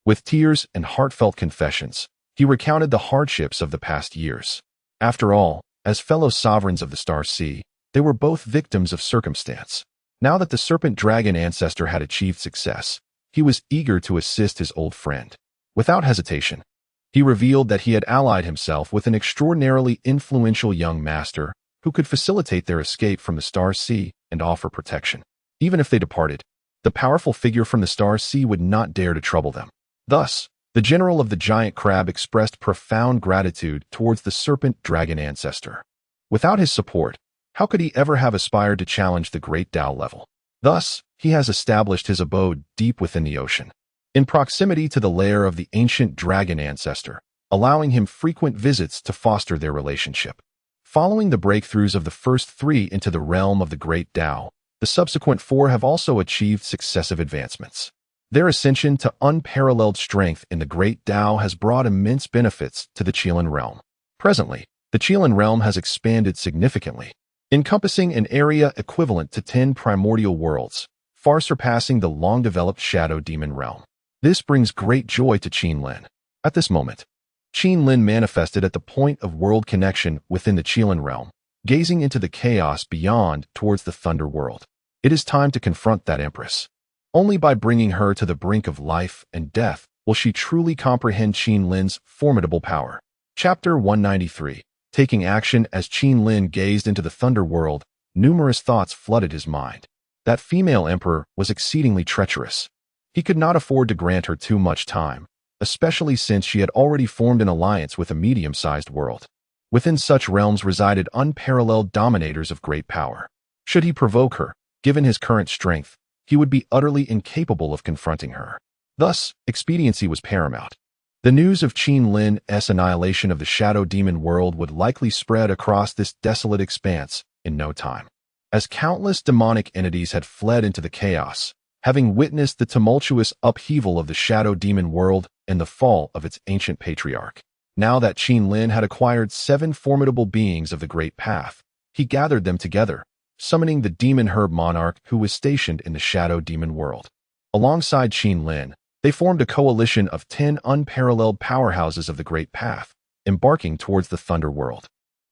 With tears and heartfelt confessions, he recounted the hardships of the past years. After all, as fellow sovereigns of the Star Sea, they were both victims of circumstance. Now that the serpent dragon ancestor had achieved success, he was eager to assist his old friend. Without hesitation, he revealed that he had allied himself with an extraordinarily influential young master who could facilitate their escape from the Star Sea and offer protection. Even if they departed, the powerful figure from the Star Sea would not dare to trouble them. Thus, the General of the Giant Crab expressed profound gratitude towards the serpent dragon ancestor. Without his support, how could he ever have aspired to challenge the great Tao level? Thus, he has established his abode deep within the ocean, in proximity to the lair of the ancient dragon ancestor, allowing him frequent visits to foster their relationship. Following the breakthroughs of the first 3 into the realm of the great Tao, the subsequent 4 have also achieved successive advancements. Their ascension to unparalleled strength in the great Tao has brought immense benefits to the Qilin realm. Presently, the Qilin realm has expanded significantly, encompassing an area equivalent to 10 primordial worlds, far surpassing the long-developed Shadow Demon realm. This brings great joy to Qin Lin. At this moment, Qin Lin manifested at the point of world connection within the Qilin realm, gazing into the chaos beyond towards the Thunder world. It is time to confront that Empress. Only by bringing her to the brink of life and death will she truly comprehend Qin Lin's formidable power. Chapter 193. Taking action. As Qin Lin gazed into the Thunder world, numerous thoughts flooded his mind. That female emperor was exceedingly treacherous. He could not afford to grant her too much time, especially since she had already formed an alliance with a medium-sized world. Within such realms resided unparalleled dominators of great power. Should he provoke her, given his current strength, he would be utterly incapable of confronting her. Thus, expediency was paramount. The news of Qin Lin's annihilation of the Shadow Demon world would likely spread across this desolate expanse in no time. As countless demonic entities had fled into the chaos, having witnessed the tumultuous upheaval of the shadow demon world and the fall of its ancient patriarch. Now that Qin Lin had acquired 7 formidable beings of the Great Path, he gathered them together, summoning the demon herb monarch who was stationed in the shadow demon world. Alongside Qin Lin, they formed a coalition of 10 unparalleled powerhouses of the Great Path, embarking towards the Thunder World.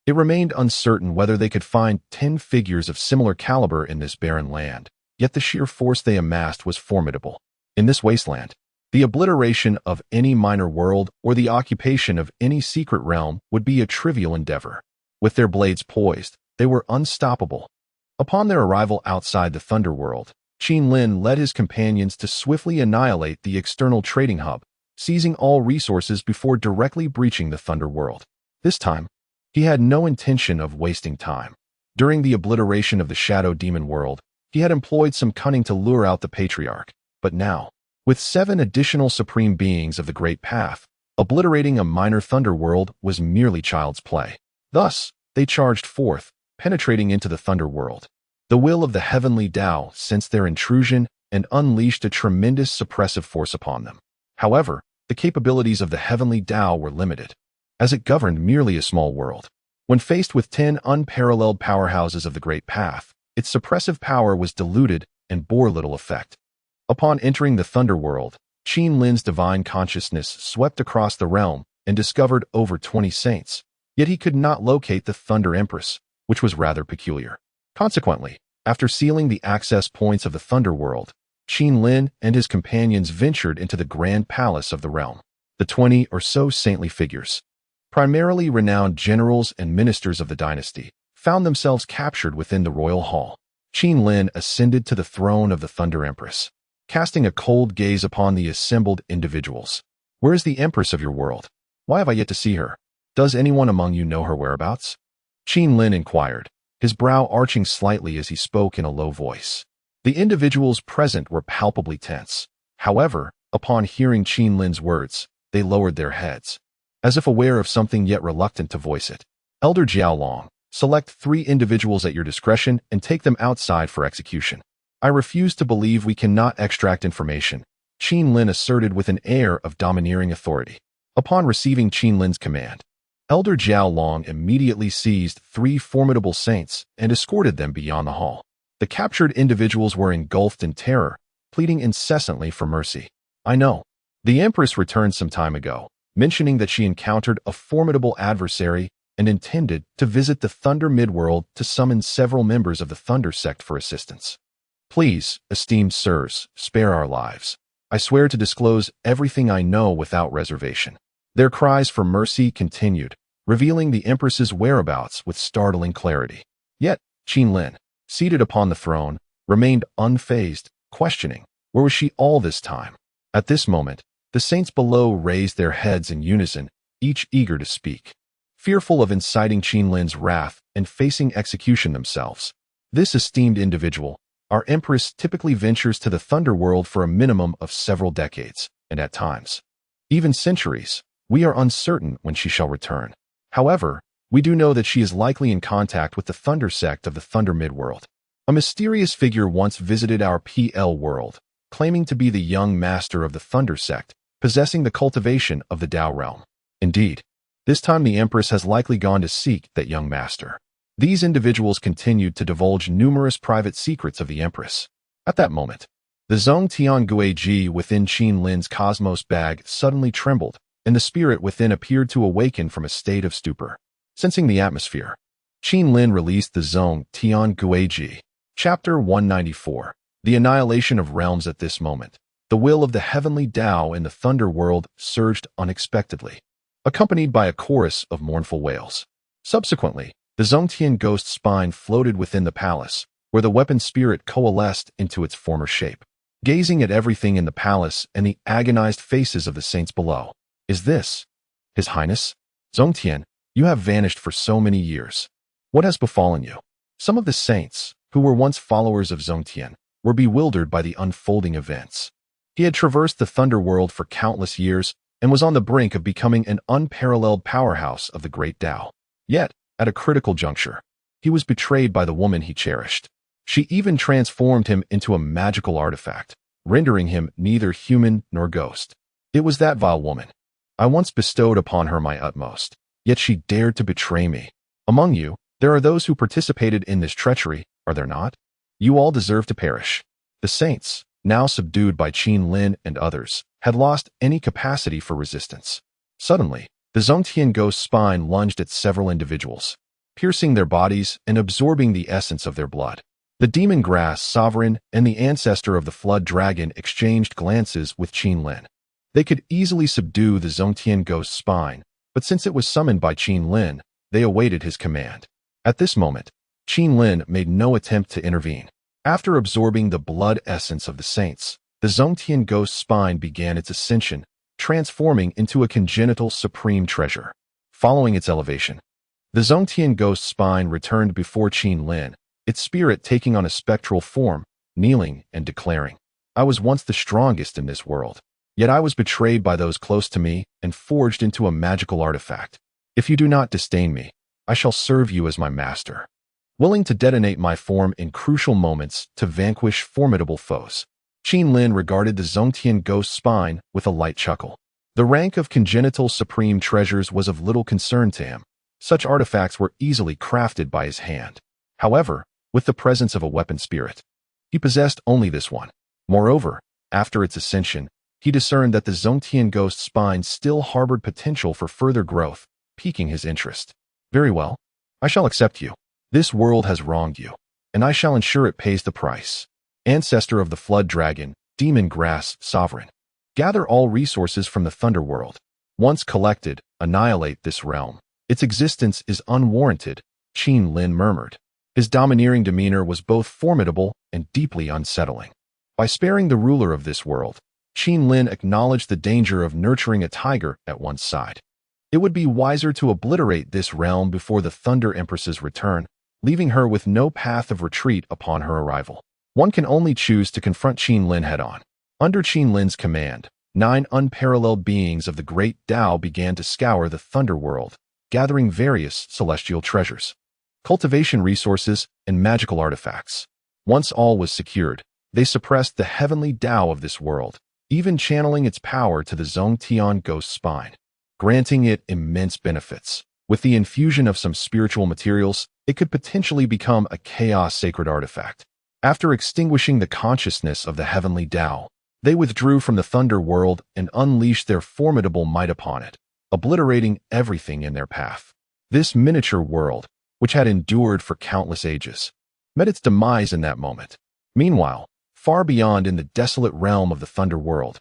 It remained uncertain whether they could find 10 figures of similar caliber in this barren land, yet the sheer force they amassed was formidable. In this wasteland, the obliteration of any minor world or the occupation of any secret realm would be a trivial endeavor. With their blades poised, they were unstoppable. Upon their arrival outside the Thunder World, Qin Lin led his companions to swiftly annihilate the external trading hub, seizing all resources before directly breaching the Thunder World. This time, he had no intention of wasting time. During the obliteration of the Shadow Demon world, he had employed some cunning to lure out the Patriarch, but now, with 7 additional supreme beings of the Great Path, obliterating a minor Thunder World was merely child's play. Thus, they charged forth, penetrating into the Thunder World. The will of the heavenly Tao sensed their intrusion and unleashed a tremendous suppressive force upon them. However, the capabilities of the heavenly Tao were limited, as it governed merely a small world. When faced with 10 unparalleled powerhouses of the Great Path, its suppressive power was diluted and bore little effect. Upon entering the Thunder World, Qin Lin's divine consciousness swept across the realm and discovered over 20 saints, yet he could not locate the Thunder Empress, which was rather peculiar. Consequently, after sealing the access points of the Thunder World, Qin Lin and his companions ventured into the grand palace of the realm. The 20 or so saintly figures, primarily renowned generals and ministers of the dynasty, found themselves captured within the royal hall. Qin Lin ascended to the throne of the Thunder Empress, casting a cold gaze upon the assembled individuals. "Where is the Empress of your world? Why have I yet to see her? Does anyone among you know her whereabouts?" Qin Lin inquired, his brow arching slightly as he spoke in a low voice. The individuals present were palpably tense. However, upon hearing Qin Lin's words, they lowered their heads, as if aware of something yet reluctant to voice it. "Elder Jiaolong, select 3 individuals at your discretion and take them outside for execution." "I refuse to believe we cannot extract information," Qin Lin asserted with an air of domineering authority. Upon receiving Qin Lin's command, Elder Jiaolong immediately seized 3 formidable saints and escorted them beyond the hall. The captured individuals were engulfed in terror, pleading incessantly for mercy. "I know. The Empress returned some time ago, mentioning that she encountered a formidable adversary and intended to visit the Thunder Midworld to summon several members of the Thunder sect for assistance. Please, esteemed sirs, spare our lives. I swear to disclose everything I know without reservation." Their cries for mercy continued, revealing the Empress's whereabouts with startling clarity. Yet, Qin Lin, seated upon the throne, remained unfazed, questioning, where was she all this time? At this moment, the saints below raised their heads in unison, each eager to speak. Fearful of inciting Qin Lin's wrath and facing execution themselves, this esteemed individual, our Empress, typically ventures to the Thunder World for a minimum of several decades, and at times, even centuries. We are uncertain when she shall return. However, we do know that she is likely in contact with the Thunder sect of the Thunder Midworld. A mysterious figure once visited our PL world, claiming to be the young master of the Thunder sect, possessing the cultivation of the Tao realm. Indeed, this time the Empress has likely gone to seek that young master. These individuals continued to divulge numerous private secrets of the Empress. At that moment, the Zhong Tian Guiji within Qin Lin's cosmos bag suddenly trembled, and the spirit within appeared to awaken from a state of stupor. Sensing the atmosphere, Qin Lin released the Zhong Tian Guiji. Chapter 194. The Annihilation of Realms. At this moment, the will of the heavenly Tao in the Thunder World surged unexpectedly, accompanied by a chorus of mournful wails. Subsequently, the Zhongtian ghost spine floated within the palace, where the weapon spirit coalesced into its former shape. Gazing at everything in the palace and the agonized faces of the saints below, "Is this His Highness? Zhongtian, you have vanished for so many years. What has befallen you?" Some of the saints, who were once followers of Zhongtian, were bewildered by the unfolding events. He had traversed the Thunder World for countless years and was on the brink of becoming an unparalleled powerhouse of the Great Tao. Yet, at a critical juncture, he was betrayed by the woman he cherished. She even transformed him into a magical artifact, rendering him neither human nor ghost. It was that vile woman. I once bestowed upon her my utmost, yet she dared to betray me. Among you, there are those who participated in this treachery, are there not? You all deserve to perish. The saints, now subdued by Qin Lin and others, had lost any capacity for resistance. Suddenly, the Zongtian ghost spine lunged at several individuals, piercing their bodies and absorbing the essence of their blood. The demon grass sovereign and the ancestor of the flood dragon exchanged glances with Qin Lin. They could easily subdue the Zongtian ghost spine, but since it was summoned by Qin Lin, they awaited his command. At this moment, Qin Lin made no attempt to intervene. After absorbing the blood essence of the saints, the Zongtian ghost spine began its ascension, transforming into a congenital supreme treasure. Following its elevation, the Zongtian ghost spine returned before Qin Lin, its spirit taking on a spectral form, kneeling and declaring, "I was once the strongest in this world. Yet I was betrayed by those close to me and forged into a magical artifact. If you do not disdain me, I shall serve you as my master." Willing to detonate my form in crucial moments to vanquish formidable foes, Qin Lin regarded the Zongtian ghost spine with a light chuckle. The rank of congenital supreme treasures was of little concern to him. Such artifacts were easily crafted by his hand. However, with the presence of a weapon spirit, he possessed only this one. Moreover, after its ascension, he discerned that the Zongtian ghost spine still harbored potential for further growth, piquing his interest. "Very well. I shall accept you. This world has wronged you, and I shall ensure it pays the price. Ancestor of the flood dragon, demon grass sovereign, gather all resources from the thunder world. Once collected, annihilate this realm. Its existence is unwarranted," Qin Lin murmured. His domineering demeanor was both formidable and deeply unsettling. By sparing the ruler of this world, Qin Lin acknowledged the danger of nurturing a tiger at one's side. It would be wiser to obliterate this realm before the Thunder Empress's return, leaving her with no path of retreat upon her arrival. One can only choose to confront Qin Lin head-on. Under Qin Lin's command, 9 unparalleled beings of the great Tao began to scour the Thunder World, gathering various celestial treasures, cultivation resources, and magical artifacts. Once all was secured, they suppressed the heavenly Tao of this world, even channeling its power to the Zongtian ghost spine, granting it immense benefits. With the infusion of some spiritual materials, it could potentially become a chaos sacred artifact. After extinguishing the consciousness of the heavenly Tao, they withdrew from the Thunder World and unleashed their formidable might upon it, obliterating everything in their path. This miniature world, which had endured for countless ages, met its demise in that moment. Meanwhile, far beyond in the desolate realm of the Thunder World,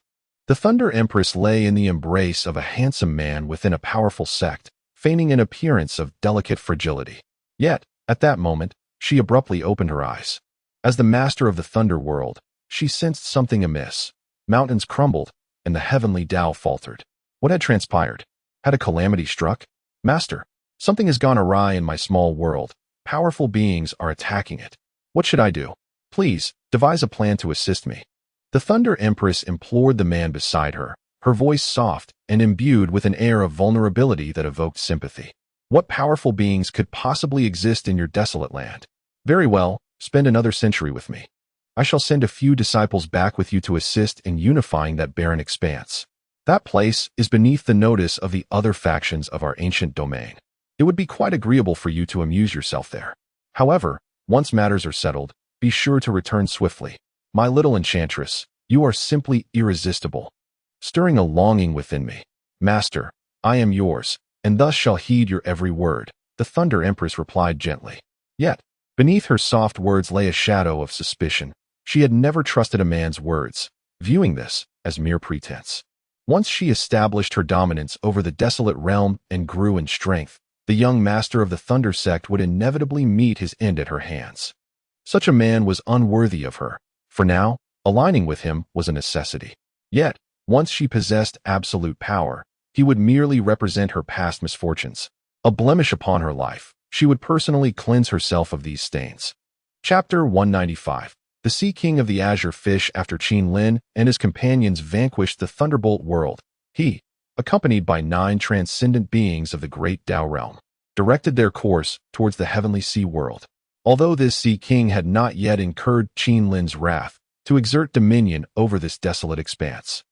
the Thunder Empress lay in the embrace of a handsome man within a powerful sect, feigning an appearance of delicate fragility. Yet, at that moment, she abruptly opened her eyes. As the master of the Thunder World, she sensed something amiss. Mountains crumbled, and the heavenly Tao faltered. What had transpired? Had a calamity struck? "Master, something has gone awry in my small world. Powerful beings are attacking it. What should I do? Please, devise a plan to assist me." The Thunder Empress implored the man beside her, her voice soft and imbued with an air of vulnerability that evoked sympathy. "What powerful beings could possibly exist in your desolate land? Very well, spend another century with me. I shall send a few disciples back with you to assist in unifying that barren expanse. That place is beneath the notice of the other factions of our ancient domain. It would be quite agreeable for you to amuse yourself there. However, once matters are settled, be sure to return swiftly. My little enchantress, you are simply irresistible, stirring a longing within me. Master, I am yours, and thus shall heed your every word," the Thunder Empress replied gently. Yet, beneath her soft words lay a shadow of suspicion. She had never trusted a man's words, viewing this as mere pretense. Once she established her dominance over the desolate realm and grew in strength, the young master of the Thunder sect would inevitably meet his end at her hands. Such a man was unworthy of her. For now, aligning with him was a necessity. Yet, once she possessed absolute power, he would merely represent her past misfortunes, a blemish upon her life. She would personally cleanse herself of these stains. Chapter 195. The Sea King of the Azure Fish. After Qin Lin and his companions vanquished the Thunderbolt world, he, accompanied by 9 transcendent beings of the great Tao realm, directed their course towards the heavenly sea world. Although this Sea King had not yet incurred Qin Lin's wrath to exert dominion over this desolate expanse,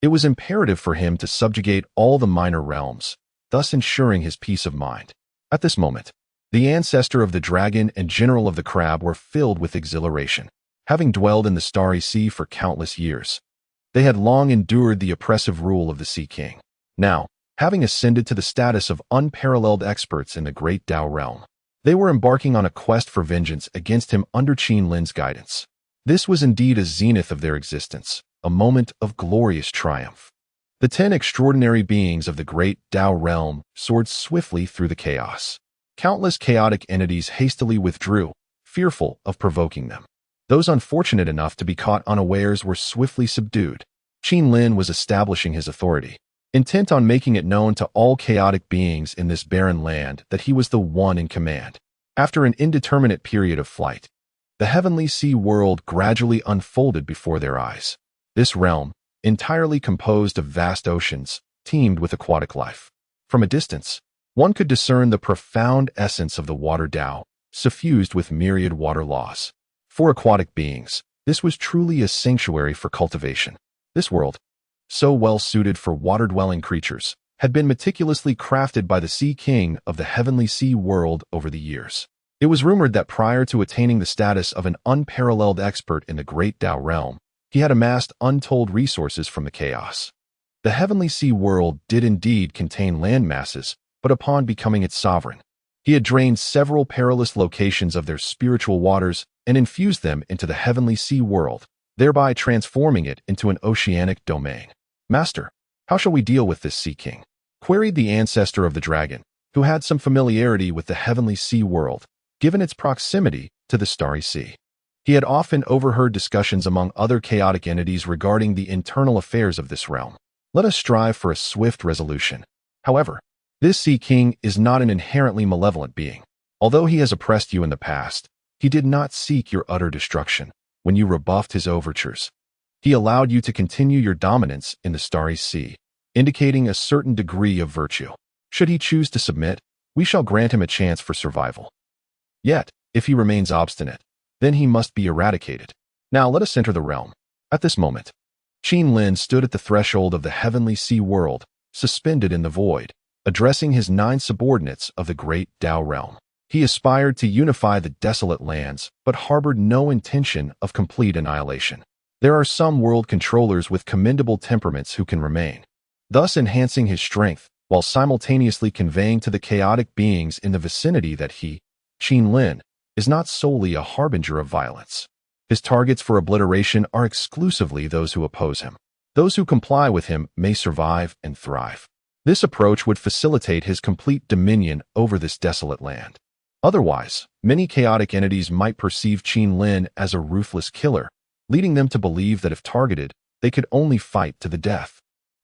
it was imperative for him to subjugate all the minor realms, thus ensuring his peace of mind. At this moment, the ancestor of the dragon and general of the crab were filled with exhilaration. Having dwelled in the starry sea for countless years, they had long endured the oppressive rule of the Sea King. Now, having ascended to the status of unparalleled experts in the great Tao realm, they were embarking on a quest for vengeance against him under Qin Lin's guidance. This was indeed a zenith of their existence, a moment of glorious triumph. The 10 extraordinary beings of the great Tao realm soared swiftly through the chaos. Countless chaotic entities hastily withdrew, fearful of provoking them. Those unfortunate enough to be caught unawares were swiftly subdued. Qin Lin was establishing his authority, intent on making it known to all chaotic beings in this barren land that he was the one in command. After an indeterminate period of flight, the heavenly sea world gradually unfolded before their eyes. This realm, entirely composed of vast oceans, teemed with aquatic life. From a distance, one could discern the profound essence of the water Tao, suffused with myriad water laws. For aquatic beings, this was truly a sanctuary for cultivation. This world, so well suited for water-dwelling creatures, had been meticulously crafted by the Sea King of the heavenly sea world over the years. It was rumored that prior to attaining the status of an unparalleled expert in the great Tao realm, he had amassed untold resources from the chaos. The heavenly sea world did indeed contain land masses, but upon becoming its sovereign, he had drained several perilous locations of their spiritual waters and infused them into the heavenly sea world, thereby transforming it into an oceanic domain. "Master, how shall we deal with this Sea King?" queried the ancestor of the dragon, who had some familiarity with the heavenly sea world, given its proximity to the starry sea. He had often overheard discussions among other chaotic entities regarding the internal affairs of this realm. "Let us strive for a swift resolution. However, this Sea King is not an inherently malevolent being. Although he has oppressed you in the past, he did not seek your utter destruction. When you rebuffed his overtures, he allowed you to continue your dominance in the starry sea, indicating a certain degree of virtue. Should he choose to submit, we shall grant him a chance for survival. Yet, if he remains obstinate, then he must be eradicated. Now let us enter the realm." At this moment, Qin Lin stood at the threshold of the heavenly sea world, suspended in the void, addressing his 9 subordinates of the great Tao realm. He aspired to unify the desolate lands, but harbored no intention of complete annihilation. There are some world controllers with commendable temperaments who can remain, thus enhancing his strength, while simultaneously conveying to the chaotic beings in the vicinity that he, Qin Lin, is not solely a harbinger of violence. His targets for obliteration are exclusively those who oppose him. Those who comply with him may survive and thrive. This approach would facilitate his complete dominion over this desolate land. Otherwise, many chaotic entities might perceive Qin Lin as a ruthless killer, leading them to believe that if targeted, they could only fight to the death,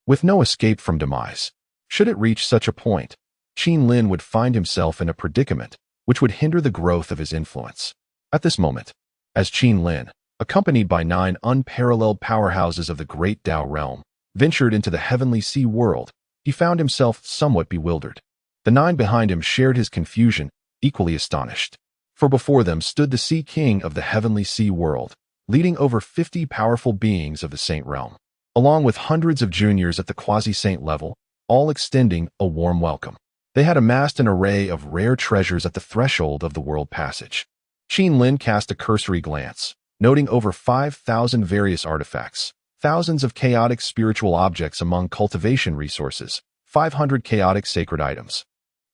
with no escape from demise. Should it reach such a point, Qin Lin would find himself in a predicament which would hinder the growth of his influence. At this moment, as Qin Lin, accompanied by 9 unparalleled powerhouses of the great Tao realm, ventured into the heavenly sea world, he found himself somewhat bewildered. The 9 behind him shared his confusion, equally astonished. For before them stood the Sea King of the heavenly sea world, leading over 50 powerful beings of the saint realm, along with hundreds of juniors at the quasi-saint level, all extending a warm welcome. They had amassed an array of rare treasures at the threshold of the world passage. Qin Lin cast a cursory glance, noting over 5,000 various artifacts, thousands of chaotic spiritual objects among cultivation resources, 500 chaotic sacred items,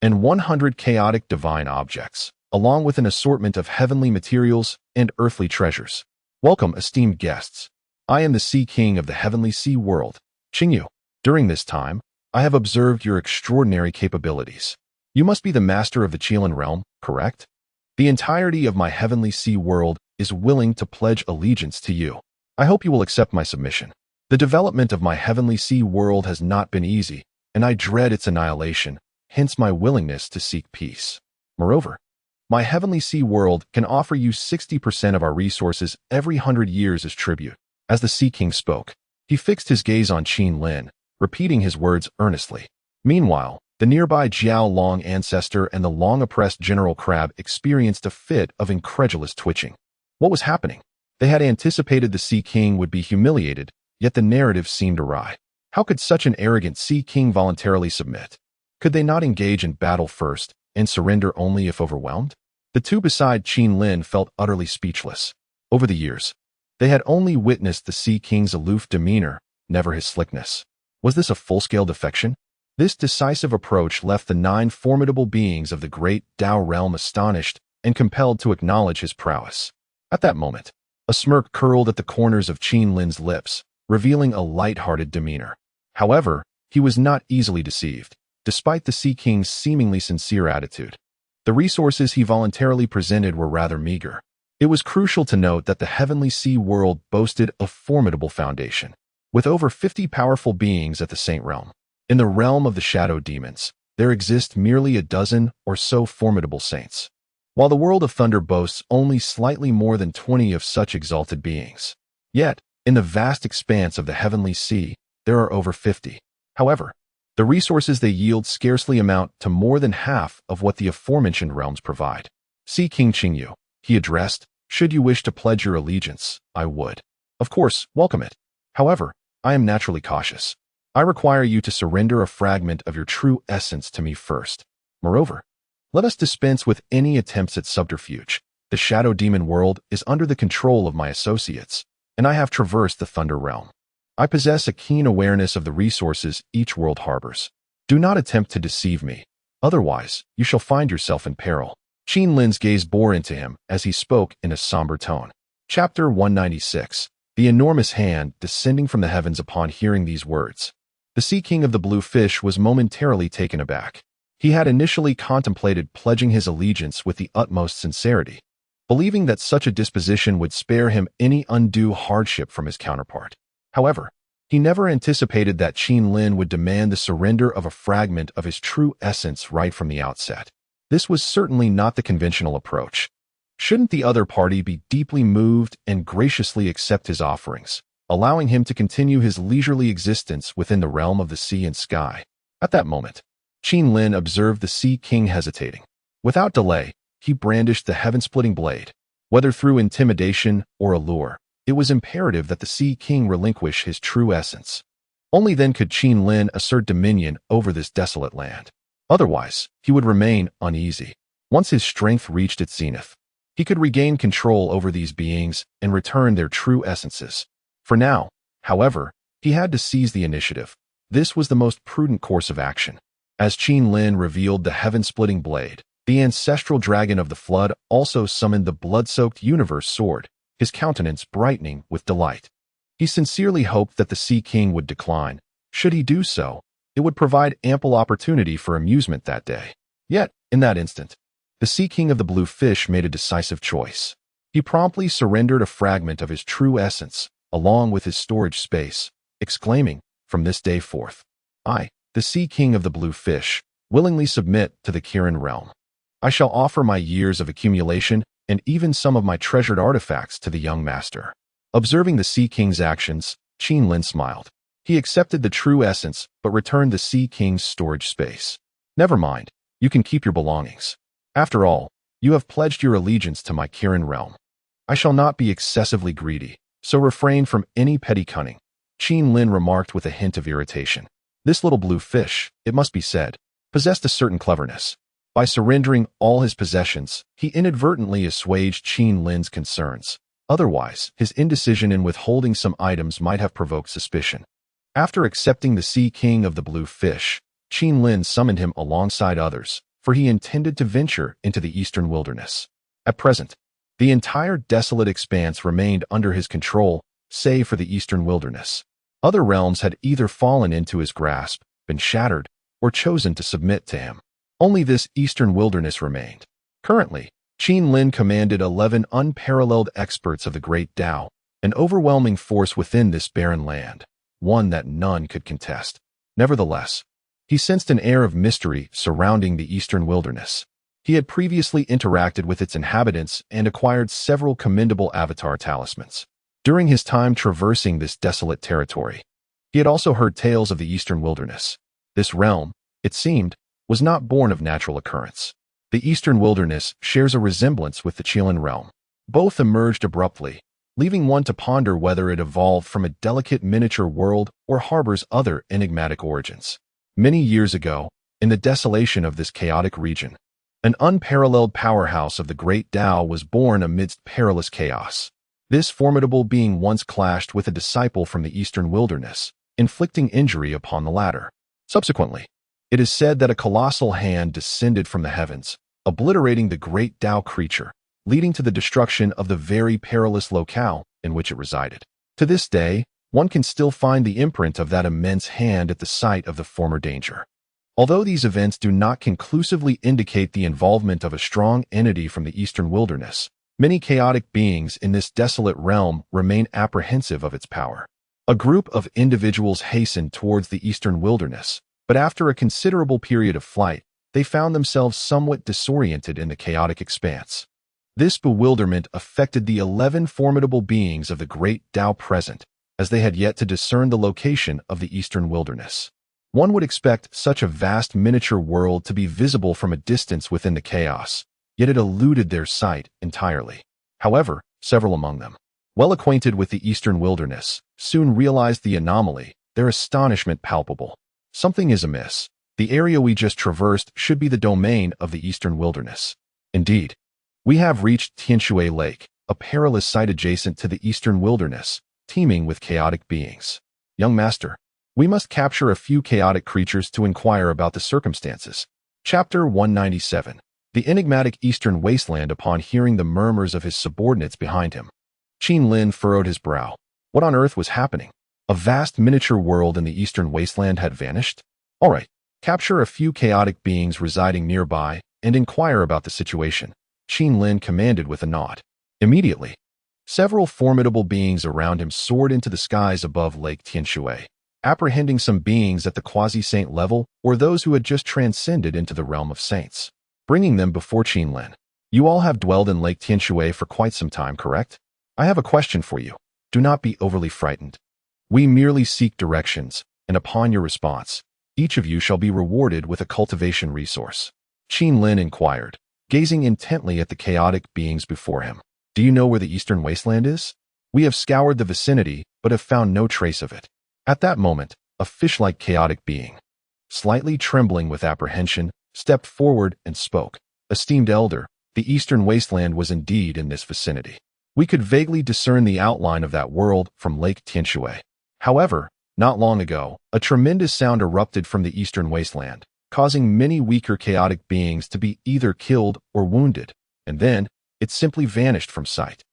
and 100 chaotic divine objects, along with an assortment of heavenly materials and earthly treasures. "Welcome, esteemed guests. I am the Sea King of the heavenly sea world, Qingyu. During this time, I have observed your extraordinary capabilities. You must be the master of the Qilin realm, correct? The entirety of my heavenly sea world is willing to pledge allegiance to you. I hope you will accept my submission. The development of my heavenly sea world has not been easy, and I dread its annihilation, hence my willingness to seek peace. Moreover, my heavenly sea world can offer you 60% of our resources every 100 years as tribute." As the Sea King spoke, he fixed his gaze on Qin Lin, repeating his words earnestly. Meanwhile, The nearby Jiao Long ancestor and the long-oppressed General Crab experienced a fit of incredulous twitching. What was happening? They had anticipated the Sea King would be humiliated, yet the narrative seemed awry. How could such an arrogant Sea King voluntarily submit? Could they not engage in battle first and surrender only if overwhelmed? The two beside Qin Lin felt utterly speechless. Over the years, they had only witnessed the Sea King's aloof demeanor, never his slickness. Was this a full-scale defection? This decisive approach left the 9 formidable beings of the great Dao realm astonished and compelled to acknowledge his prowess. At that moment, a smirk curled at the corners of Qin Lin's lips, revealing a light-hearted demeanor. However, he was not easily deceived, despite the Sea King's seemingly sincere attitude. The resources he voluntarily presented were rather meager. It was crucial to note that the heavenly sea world boasted a formidable foundation, with over 50 powerful beings at the Saint Realm. In the realm of the shadow demons, there exist merely a dozen or so formidable saints, while the world of thunder boasts only slightly more than 20 of such exalted beings. Yet, in the vast expanse of the heavenly sea, there are over 50. However, the resources they yield scarcely amount to more than half of what the aforementioned realms provide. Sea King Qingyu, he addressed, should you wish to pledge your allegiance, I would, of course, welcome it. However, I am naturally cautious. I require you to surrender a fragment of your true essence to me first. Moreover, let us dispense with any attempts at subterfuge. The shadow demon world is under the control of my associates, and I have traversed the thunder realm. I possess a keen awareness of the resources each world harbors. Do not attempt to deceive me, otherwise you shall find yourself in peril. Qin Lin's gaze bore into him as he spoke in a somber tone. Chapter 196. The enormous hand descending from the heavens upon hearing these words. The Sea King of the Blue Fish was momentarily taken aback. He had initially contemplated pledging his allegiance with the utmost sincerity, believing that such a disposition would spare him any undue hardship from his counterpart. However, he never anticipated that Qin Lin would demand the surrender of a fragment of his true essence right from the outset. This was certainly not the conventional approach. Shouldn't the other party be deeply moved and graciously accept his offerings, allowing him to continue his leisurely existence within the realm of the sea and sky? At that moment, Qin Lin observed the Sea King hesitating. Without delay, he brandished the heaven-splitting blade. Whether through intimidation or allure, it was imperative that the Sea King relinquish his true essence. Only then could Qin Lin assert dominion over this desolate land. Otherwise, he would remain uneasy. Once his strength reached its zenith, he could regain control over these beings and return their true essences. For now, however, he had to seize the initiative. This was the most prudent course of action. As Qin Lin revealed the heaven-splitting blade, the ancestral dragon of the flood also summoned the blood-soaked universe sword, his countenance brightening with delight. He sincerely hoped that the Sea King would decline. Should he do so, it would provide ample opportunity for amusement that day. Yet, in that instant, the Sea King of the Blue Fish made a decisive choice. He promptly surrendered a fragment of his true essence, along with his storage space, exclaiming, "From this day forth, I, the Sea King of the Blue Fish, willingly submit to the Kirin realm. I shall offer my years of accumulation and even some of my treasured artifacts to the young master." Observing the Sea King's actions, Qin Lin smiled. He accepted the true essence but returned the Sea King's storage space. "Never mind, you can keep your belongings. After all, you have pledged your allegiance to my Kirin realm. I shall not be excessively greedy, so refrain from any petty cunning," Qin Lin remarked with a hint of irritation. This little blue fish, it must be said, possessed a certain cleverness. By surrendering all his possessions, he inadvertently assuaged Qin Lin's concerns. Otherwise, his indecision in withholding some items might have provoked suspicion. After accepting the Sea King of the Blue Fish, Qin Lin summoned him alongside others, for he intended to venture into the eastern wilderness. At present, the entire desolate expanse remained under his control, save for the eastern wilderness. Other realms had either fallen into his grasp, been shattered, or chosen to submit to him. Only this eastern wilderness remained. Currently, Qin Lin commanded 11 unparalleled experts of the Great Tao, an overwhelming force within this barren land, one that none could contest. Nevertheless, he sensed an air of mystery surrounding the eastern wilderness. He had previously interacted with its inhabitants and acquired several commendable avatar talismans. During his time traversing this desolate territory, he had also heard tales of the eastern wilderness. This realm, it seemed, was not born of natural occurrence. The Eastern Wilderness shares a resemblance with the Qilin realm. Both emerged abruptly, leaving one to ponder whether it evolved from a delicate miniature world or harbors other enigmatic origins. Many years ago, in the desolation of this chaotic region, an unparalleled powerhouse of the great Tao was born amidst perilous chaos. This formidable being once clashed with a disciple from the Eastern Wilderness, inflicting injury upon the latter. Subsequently, it is said that a colossal hand descended from the heavens, obliterating the great Tao creature, leading to the destruction of the very perilous locale in which it resided. To this day, one can still find the imprint of that immense hand at the site of the former danger. Although these events do not conclusively indicate the involvement of a strong entity from the Eastern Wilderness, many chaotic beings in this desolate realm remain apprehensive of its power. A group of individuals hastened towards the Eastern Wilderness, but after a considerable period of flight, they found themselves somewhat disoriented in the chaotic expanse. This bewilderment affected the 11 formidable beings of the great Tao present, as they had yet to discern the location of the Eastern Wilderness. One would expect such a vast miniature world to be visible from a distance within the chaos, yet it eluded their sight entirely. However, several among them, well acquainted with the Eastern Wilderness, soon realized the anomaly, their astonishment palpable. Something is amiss. The area we just traversed should be the domain of the Eastern Wilderness. Indeed, we have reached Tianshui Lake, a perilous site adjacent to the Eastern Wilderness, teeming with chaotic beings. Young master, we must capture a few chaotic creatures to inquire about the circumstances. Chapter 197. The enigmatic Eastern Wasteland. Upon hearing the murmurs of his subordinates behind him, Qin Lin furrowed his brow. What on earth was happening? A vast miniature world in the Eastern Wasteland had vanished? All right, capture a few chaotic beings residing nearby and inquire about the situation, Qin Lin commanded with a nod. Immediately, several formidable beings around him soared into the skies above Lake Tianshui, apprehending some beings at the quasi-saint level or those who had just transcended into the realm of saints. Bringing them before Qin Lin. You all have dwelled in Lake Tianshui for quite some time, correct? I have a question for you. Do not be overly frightened. We merely seek directions, and upon your response, each of you shall be rewarded with a cultivation resource. Qin Lin inquired, gazing intently at the chaotic beings before him. Do you know where the Eastern Wasteland is? We have scoured the vicinity, but have found no trace of it. At that moment, a fish-like chaotic being, slightly trembling with apprehension, stepped forward and spoke. Esteemed elder, the Eastern Wasteland was indeed in this vicinity. We could vaguely discern the outline of that world from Lake Tianshui. However, not long ago, a tremendous sound erupted from the Eastern Wasteland, causing many weaker chaotic beings to be either killed or wounded, and then it simply vanished from sight.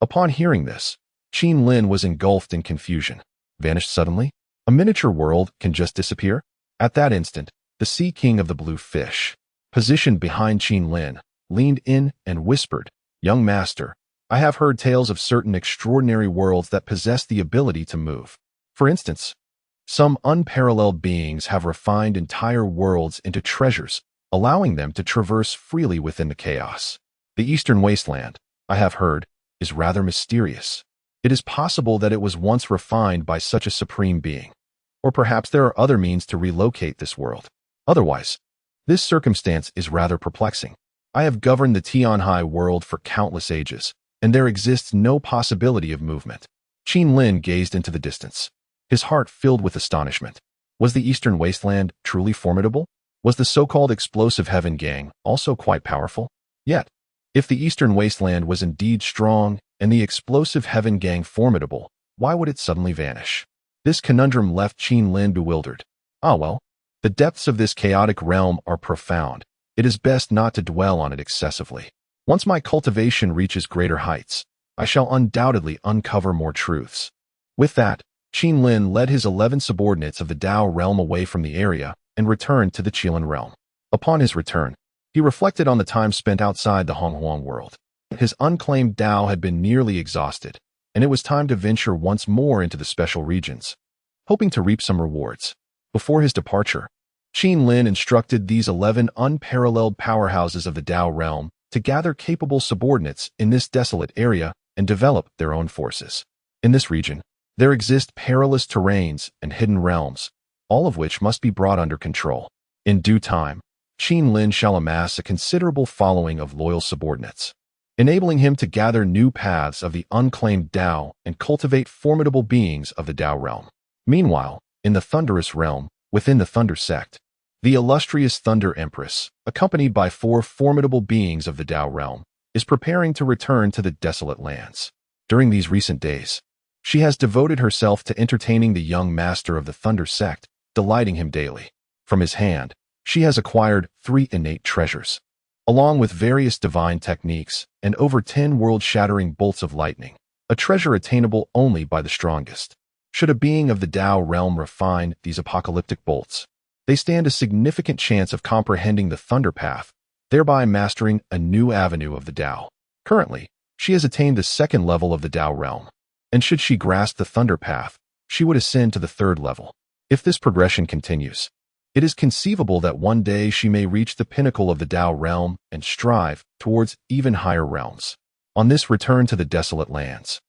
Upon hearing this, Qin Lin was engulfed in confusion. Vanished suddenly? A miniature world can just disappear? At that instant, the Sea King of the Blue Fish, positioned behind Qin Lin, leaned in and whispered, Young master, I have heard tales of certain extraordinary worlds that possess the ability to move. For instance, some unparalleled beings have refined entire worlds into treasures, allowing them to traverse freely within the chaos. The Eastern Wasteland, I have heard, is rather mysterious. It is possible that it was once refined by such a supreme being, or perhaps there are other means to relocate this world. Otherwise, this circumstance is rather perplexing. I have governed the Tianhai world for countless ages, and there exists no possibility of movement. Qin Lin gazed into the distance, his heart filled with astonishment. Was the Eastern Wasteland truly formidable? Was the so-called explosive heaven gang also quite powerful? Yet, if the Eastern Wasteland was indeed strong and the explosive heaven gang formidable, why would it suddenly vanish? This conundrum left Qin Lin bewildered. Ah well, the depths of this chaotic realm are profound. It is best not to dwell on it excessively. Once my cultivation reaches greater heights, I shall undoubtedly uncover more truths. With that, Qin Lin led his 11 subordinates of the Tao realm away from the area and returned to the Qilin realm. Upon his return, he reflected on the time spent outside the Honghuang world. His unclaimed Tao had been nearly exhausted, and it was time to venture once more into the special regions, hoping to reap some rewards. Before his departure, Qin Lin instructed these 11 unparalleled powerhouses of the Tao realm to gather capable subordinates in this desolate area and develop their own forces. In this region, there exist perilous terrains and hidden realms, all of which must be brought under control. In due time, Qin Lin shall amass a considerable following of loyal subordinates, enabling him to gather new paths of the unclaimed Tao and cultivate formidable beings of the Tao realm. Meanwhile, in the Thunderous realm, within the Thunder sect, the illustrious Thunder Empress, accompanied by 4 formidable beings of the Tao realm, is preparing to return to the desolate lands. During these recent days, she has devoted herself to entertaining the young master of the Thunder sect, delighting him daily. From his hand, she has acquired 3 innate treasures, along with various divine techniques and over 10 world-shattering bolts of lightning, a treasure attainable only by the strongest. Should a being of the Tao realm refine these apocalyptic bolts, they stand a significant chance of comprehending the Thunder Path, thereby mastering a new avenue of the Tao. Currently, she has attained the 2nd level of the Tao realm, and should she grasp the Thunder Path, she would ascend to the 3rd level. If this progression continues, it is conceivable that one day she may reach the pinnacle of the Tao realm and strive towards even higher realms. On this return to the desolate lands,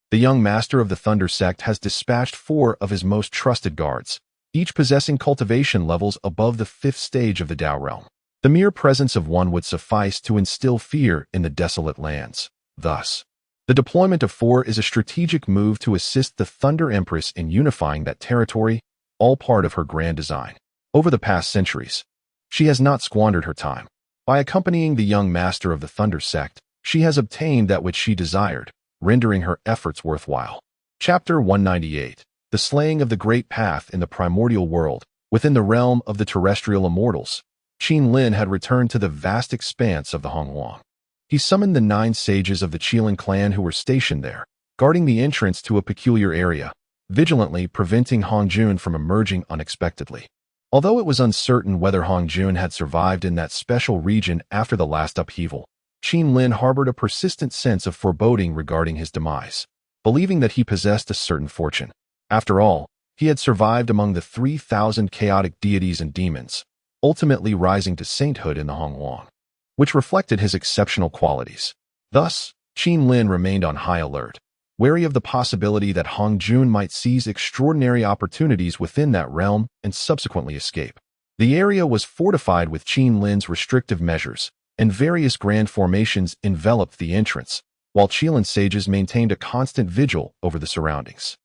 the young master of the Thunder sect has dispatched 4 of his most trusted guards, each possessing cultivation levels above the 5th stage of the Tao realm. The mere presence of one would suffice to instill fear in the desolate lands. Thus, the deployment of 4 is a strategic move to assist the Thunder Empress in unifying that territory, all part of her grand design. Over the past centuries, she has not squandered her time. By accompanying the young master of the Thunder sect, she has obtained that which she desired, rendering her efforts worthwhile. Chapter 198. The Slaying of the Great Path in the Primordial World. Within the realm of the terrestrial immortals, Qin Lin had returned to the vast expanse of the Honghuang. He summoned the 9 sages of the Qilin clan who were stationed there, guarding the entrance to a peculiar area, vigilantly preventing Hongjun from emerging unexpectedly. Although it was uncertain whether Hongjun had survived in that special region after the last upheaval, Qin Lin harbored a persistent sense of foreboding regarding his demise, believing that he possessed a certain fortune. After all, he had survived among the 3,000 chaotic deities and demons, ultimately rising to sainthood in the Honghuang, which reflected his exceptional qualities. Thus, Qin Lin remained on high alert, wary of the possibility that Hongjun might seize extraordinary opportunities within that realm and subsequently escape. The area was fortified with Qin Lin's restrictive measures, and various grand formations enveloped the entrance, while Qilin sages maintained a constant vigil over the surroundings.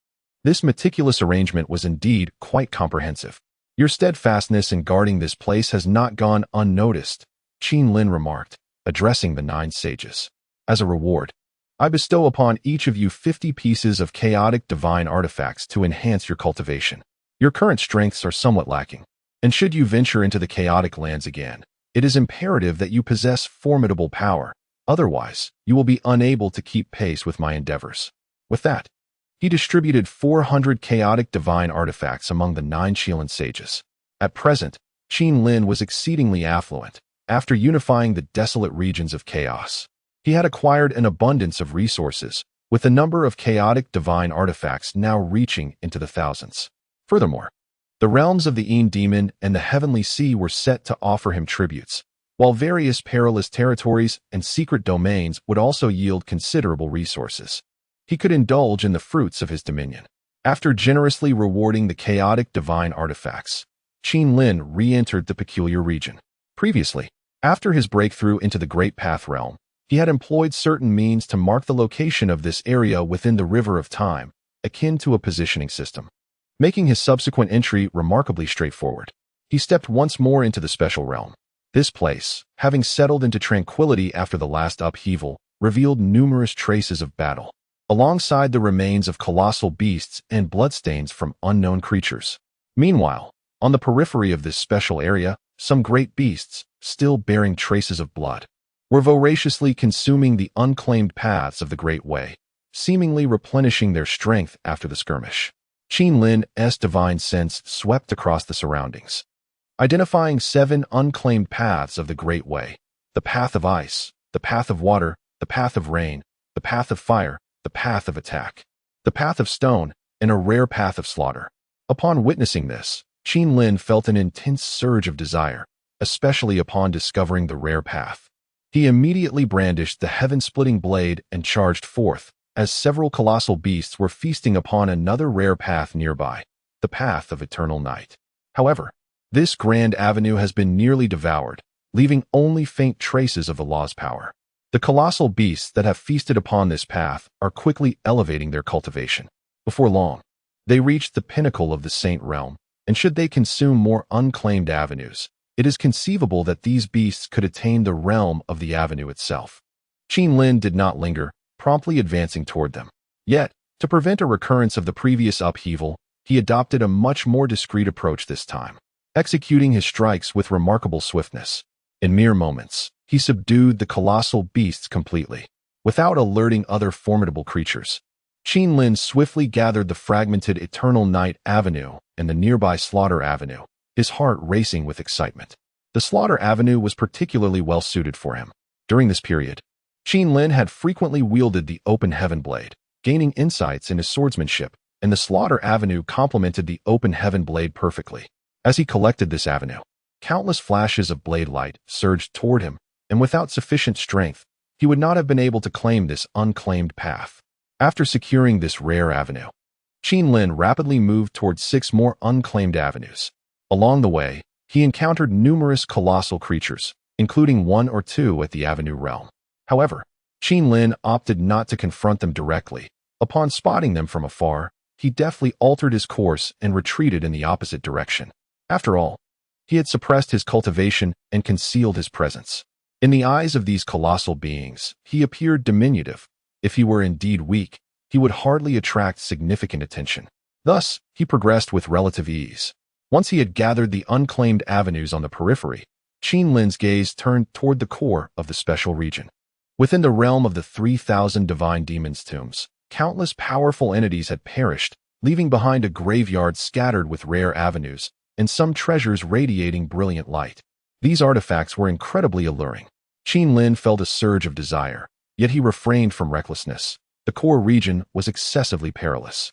This meticulous arrangement was indeed quite comprehensive. Your steadfastness in guarding this place has not gone unnoticed, Qin Lin remarked, addressing the 9 sages. As a reward, I bestow upon each of you 50 pieces of chaotic divine artifacts to enhance your cultivation. Your current strengths are somewhat lacking, and should you venture into the chaotic lands again, it is imperative that you possess formidable power, otherwise you will be unable to keep pace with my endeavors. With that, he distributed 400 chaotic divine artifacts among the 9 Qilin sages. At present, Qin Lin was exceedingly affluent. After unifying the desolate regions of chaos, he had acquired an abundance of resources, with the number of chaotic divine artifacts now reaching into the thousands. Furthermore, the realms of the Een Demon and the Heavenly Sea were set to offer him tributes, while various perilous territories and secret domains would also yield considerable resources. He could indulge in the fruits of his dominion. After generously rewarding the chaotic divine artifacts, Qin Lin re-entered the peculiar region. Previously, after his breakthrough into the Great Path realm, he had employed certain means to mark the location of this area within the River of Time, akin to a positioning system, making his subsequent entry remarkably straightforward. He stepped once more into the special realm. This place, having settled into tranquility after the last upheaval, revealed numerous traces of battle, alongside the remains of colossal beasts and bloodstains from unknown creatures. Meanwhile, on the periphery of this special area, some great beasts, still bearing traces of blood, were voraciously consuming the unclaimed paths of the Great Way, seemingly replenishing their strength after the skirmish. Qin Lin's divine sense swept across the surroundings, identifying 7 unclaimed paths of the Great Way: the path of ice, the path of water, the path of rain, the path of fire, the path of attack, the path of stone, and a rare path of slaughter. Upon witnessing this, Qin Lin felt an intense surge of desire, especially upon discovering the rare path. He immediately brandished the heaven-splitting blade and charged forth, as several colossal beasts were feasting upon another rare path nearby, the path of eternal night. However, This grand avenue has been nearly devoured, leaving only faint traces of the law's power. The colossal beasts that have feasted upon this path are quickly elevating their cultivation. Before long, they reach the pinnacle of the Saint Realm, and should they consume more unclaimed avenues, it is conceivable that these beasts could attain the realm of the avenue itself. Qin Lin did not linger, promptly advancing toward them. Yet, to prevent a recurrence of the previous upheaval, he adopted a much more discreet approach this time, executing his strikes with remarkable swiftness. In mere moments, he subdued the colossal beasts completely, without alerting other formidable creatures. Qin Lin swiftly gathered the fragmented Eternal Night Avenue and the nearby Slaughter Avenue, his heart racing with excitement. The Slaughter Avenue was particularly well suited for him. During this period, Qin Lin had frequently wielded the open heaven blade, gaining insights in his swordsmanship, and the Slaughter Avenue complemented the open heaven blade perfectly. As he collected this avenue, countless flashes of blade light surged toward him, and without sufficient strength, he would not have been able to claim this unclaimed path. After securing this rare avenue, Qin Lin rapidly moved toward 6 more unclaimed avenues. Along the way, he encountered numerous colossal creatures, including 1 or 2 at the avenue realm. However, Qin Lin opted not to confront them directly. Upon spotting them from afar, he deftly altered his course and retreated in the opposite direction. After all, he had suppressed his cultivation and concealed his presence. In the eyes of these colossal beings, he appeared diminutive. If he were indeed weak, he would hardly attract significant attention. Thus, he progressed with relative ease. Once he had gathered the unclaimed avenues on the periphery, Qin Lin's gaze turned toward the core of the special region. Within the realm of the 3,000 divine demons' tombs, countless powerful entities had perished, leaving behind a graveyard scattered with rare avenues and some treasures radiating brilliant light. These artifacts were incredibly alluring. Qin Lin felt a surge of desire, yet he refrained from recklessness. The core region was excessively perilous.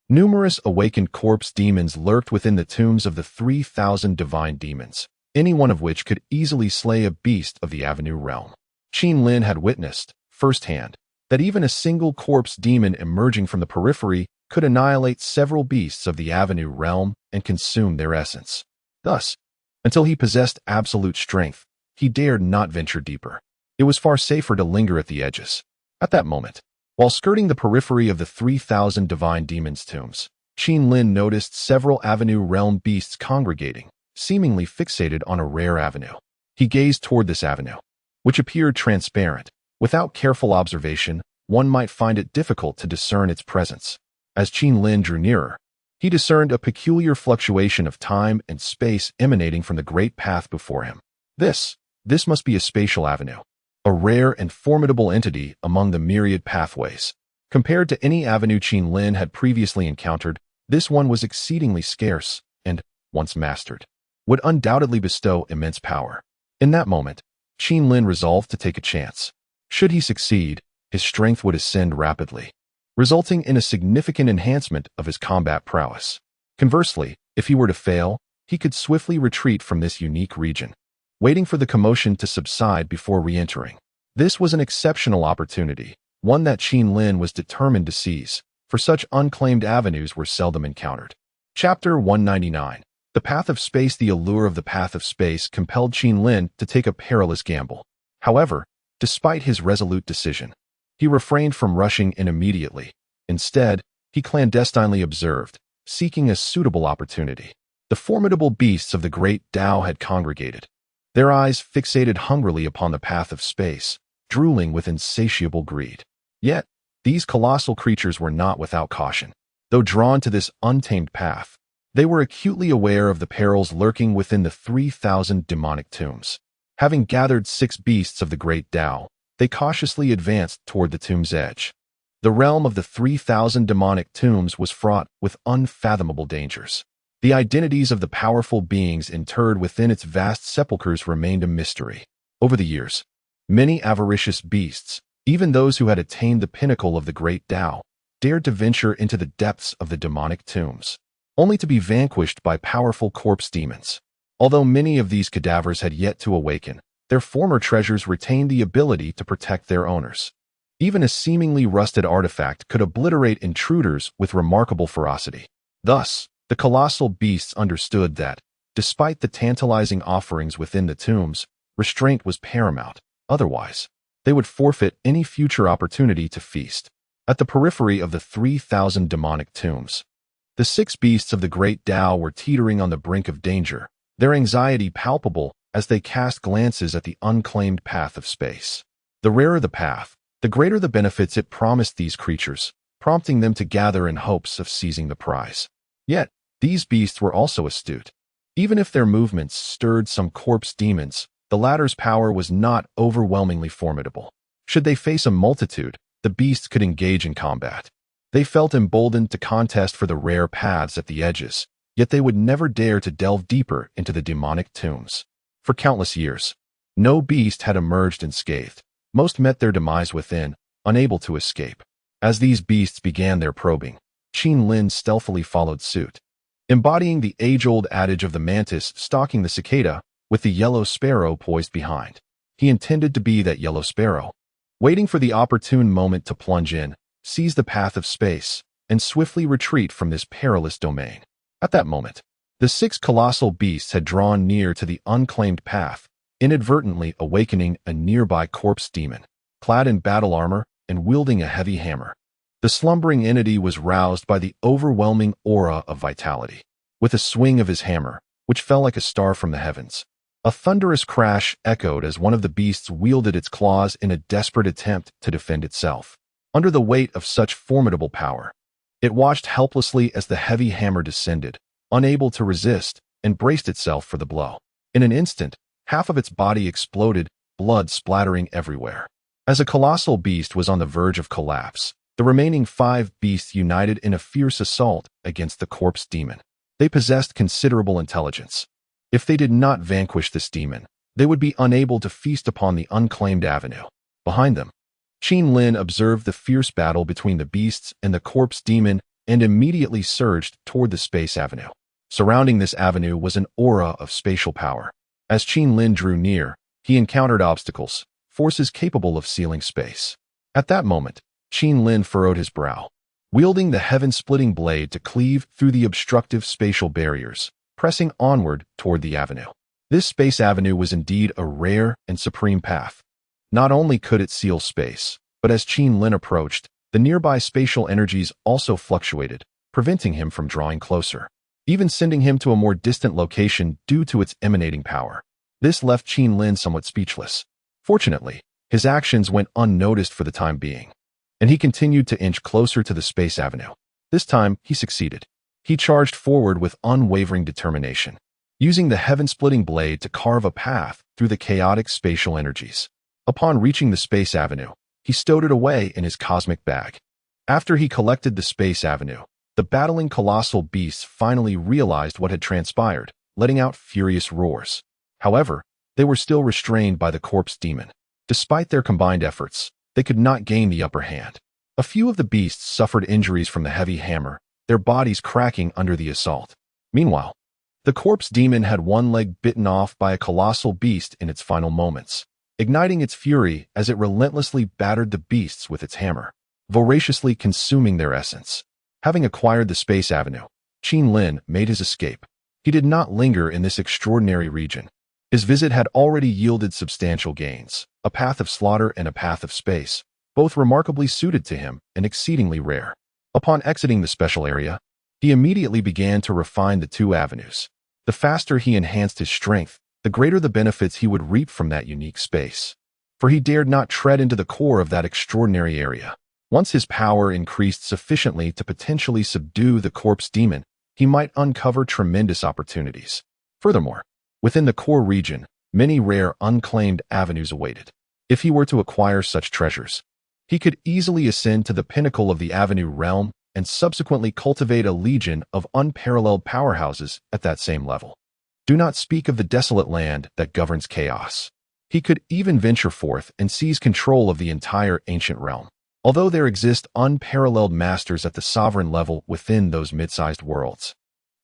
Numerous awakened corpse demons lurked within the tombs of the 3,000 divine demons, any one of which could easily slay a beast of the avenue realm. Qin Lin had witnessed, firsthand, that even a single corpse demon emerging from the periphery could annihilate several beasts of the avenue realm and consume their essence. Thus, until he possessed absolute strength, he dared not venture deeper. It was far safer to linger at the edges. At that moment, while skirting the periphery of the 3,000 divine demons' tombs, Qin Lin noticed several avenue realm beasts congregating, seemingly fixated on a rare avenue. He gazed toward this avenue, which appeared transparent. Without careful observation, one might find it difficult to discern its presence. As Qin Lin drew nearer, he discerned a peculiar fluctuation of time and space emanating from the great path before him. This must be a spatial avenue, a rare and formidable entity among the myriad pathways. Compared to any avenue Qin Lin had previously encountered, this one was exceedingly scarce and, once mastered, would undoubtedly bestow immense power. In that moment, Qin Lin resolved to take a chance. Should he succeed, his strength would ascend rapidly, resulting in a significant enhancement of his combat prowess. Conversely, if he were to fail, he could swiftly retreat from this unique region, waiting for the commotion to subside before re-entering. This was an exceptional opportunity, one that Qin Lin was determined to seize, for such unclaimed avenues were seldom encountered. Chapter 199. The Path of Space. The allure of the Path of Space compelled Qin Lin to take a perilous gamble. However, despite his resolute decision, he refrained from rushing in immediately. Instead, he clandestinely observed, seeking a suitable opportunity. The formidable beasts of the great Tao had congregated, their eyes fixated hungrily upon the Path of Space, drooling with insatiable greed. Yet, these colossal creatures were not without caution. Though drawn to this untamed path, they were acutely aware of the perils lurking within the 3,000 demonic tombs. Having gathered 6 beasts of the great Tao, they cautiously advanced toward the tomb's edge. The realm of the 3,000 demonic tombs was fraught with unfathomable dangers. The identities of the powerful beings interred within its vast sepulchres remained a mystery. Over the years, many avaricious beasts, even those who had attained the pinnacle of the great Tao, dared to venture into the depths of the demonic tombs, only to be vanquished by powerful corpse demons. Although many of these cadavers had yet to awaken, their former treasures retained the ability to protect their owners. Even a seemingly rusted artifact could obliterate intruders with remarkable ferocity. Thus, the colossal beasts understood that, Despite the tantalizing offerings within the tombs, restraint was paramount. Otherwise, they would forfeit any future opportunity to feast. At the periphery of the 3,000 demonic tombs, the 6 beasts of the great Tao were teetering on the brink of danger, their anxiety palpable as they cast glances at the unclaimed path of space. The rarer the path, the greater the benefits it promised these creatures, prompting them to gather in hopes of seizing the prize. Yet, these beasts were also astute. Even if their movements stirred some corpse demons, the latter's power was not overwhelmingly formidable. Should they face a multitude, the beasts could engage in combat. They felt emboldened to contest for the rare paths at the edges, yet they would never dare to delve deeper into the demonic tombs. For countless years, no beast had emerged unscathed. Most met their demise within, unable to escape. As these beasts began their probing, Qin Lin stealthily followed suit. Embodying the age-old adage of the mantis stalking the cicada, with the yellow sparrow poised behind. He intended to be that yellow sparrow, waiting for the opportune moment to plunge in, seize the path of space, and swiftly retreat from this perilous domain. At that moment, the 6 colossal beasts had drawn near to the unclaimed path, inadvertently awakening a nearby corpse demon, clad in battle armor and wielding a heavy hammer. The slumbering entity was roused by the overwhelming aura of vitality. With a swing of his hammer, which fell like a star from the heavens, a thunderous crash echoed as one of the beasts wielded its claws in a desperate attempt to defend itself. Under the weight of such formidable power, it watched helplessly as the heavy hammer descended, unable to resist, and braced itself for the blow. In an instant, half of its body exploded, blood splattering everywhere. As a colossal beast was on the verge of collapse, the remaining 5 beasts united in a fierce assault against the corpse demon. They possessed considerable intelligence. If they did not vanquish this demon, they would be unable to feast upon the unclaimed avenue. Behind them, Qin Lin observed the fierce battle between the beasts and the corpse demon and immediately surged toward the space avenue. Surrounding this avenue was an aura of spatial power. As Qin Lin drew near, he encountered obstacles, forces capable of sealing space. At that moment, Qin Lin furrowed his brow, wielding the heaven-splitting blade to cleave through the obstructive spatial barriers, pressing onward toward the avenue. This space avenue was indeed a rare and supreme path. Not only could it seal space, but as Qin Lin approached, the nearby spatial energies also fluctuated, preventing him from drawing closer, even sending him to a more distant location due to its emanating power. This left Qin Lin somewhat speechless. Fortunately, his actions went unnoticed for the time being, and he continued to inch closer to the space avenue. This time, he succeeded. He charged forward with unwavering determination, using the heaven-splitting blade to carve a path through the chaotic spatial energies. Upon reaching the space avenue, he stowed it away in his cosmic bag. After he collected the space avenue, the battling colossal beasts finally realized what had transpired, letting out furious roars. However, they were still restrained by the corpse demon. Despite their combined efforts, they could not gain the upper hand. A few of the beasts suffered injuries from the heavy hammer, their bodies cracking under the assault. Meanwhile, the corpse demon had one leg bitten off by a colossal beast in its final moments, igniting its fury as it relentlessly battered the beasts with its hammer, voraciously consuming their essence. Having acquired the space avenue, Qin Lin made his escape. He did not linger in this extraordinary region. His visit had already yielded substantial gains, a path of slaughter and a path of space, both remarkably suited to him and exceedingly rare. Upon exiting the special area, he immediately began to refine the 2 avenues. The faster he enhanced his strength, the greater the benefits he would reap from that unique space. For he dared not tread into the core of that extraordinary area. Once his power increased sufficiently to potentially subdue the corpse demon, he might uncover tremendous opportunities. Furthermore, within the core region, many rare unclaimed avenues awaited. If he were to acquire such treasures, he could easily ascend to the pinnacle of the avenue realm and subsequently cultivate a legion of unparalleled powerhouses at that same level. Do not speak of the desolate land that governs chaos. He could even venture forth and seize control of the entire ancient realm. Although there exist unparalleled masters at the sovereign level within those mid-sized worlds.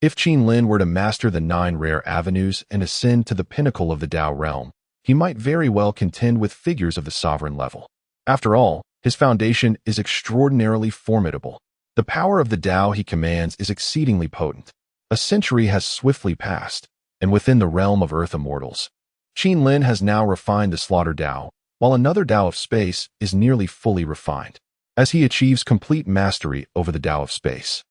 If Qin Lin were to master the 9 rare avenues and ascend to the pinnacle of the Tao realm, he might very well contend with figures of the sovereign level. After all, his foundation is extraordinarily formidable. The power of the Tao he commands is exceedingly potent. A century has swiftly passed, and within the realm of Earth immortals. Qin Lin has now refined the Slaughter Dao, while another Dao of space is nearly fully refined, as he achieves complete mastery over the Dao of space.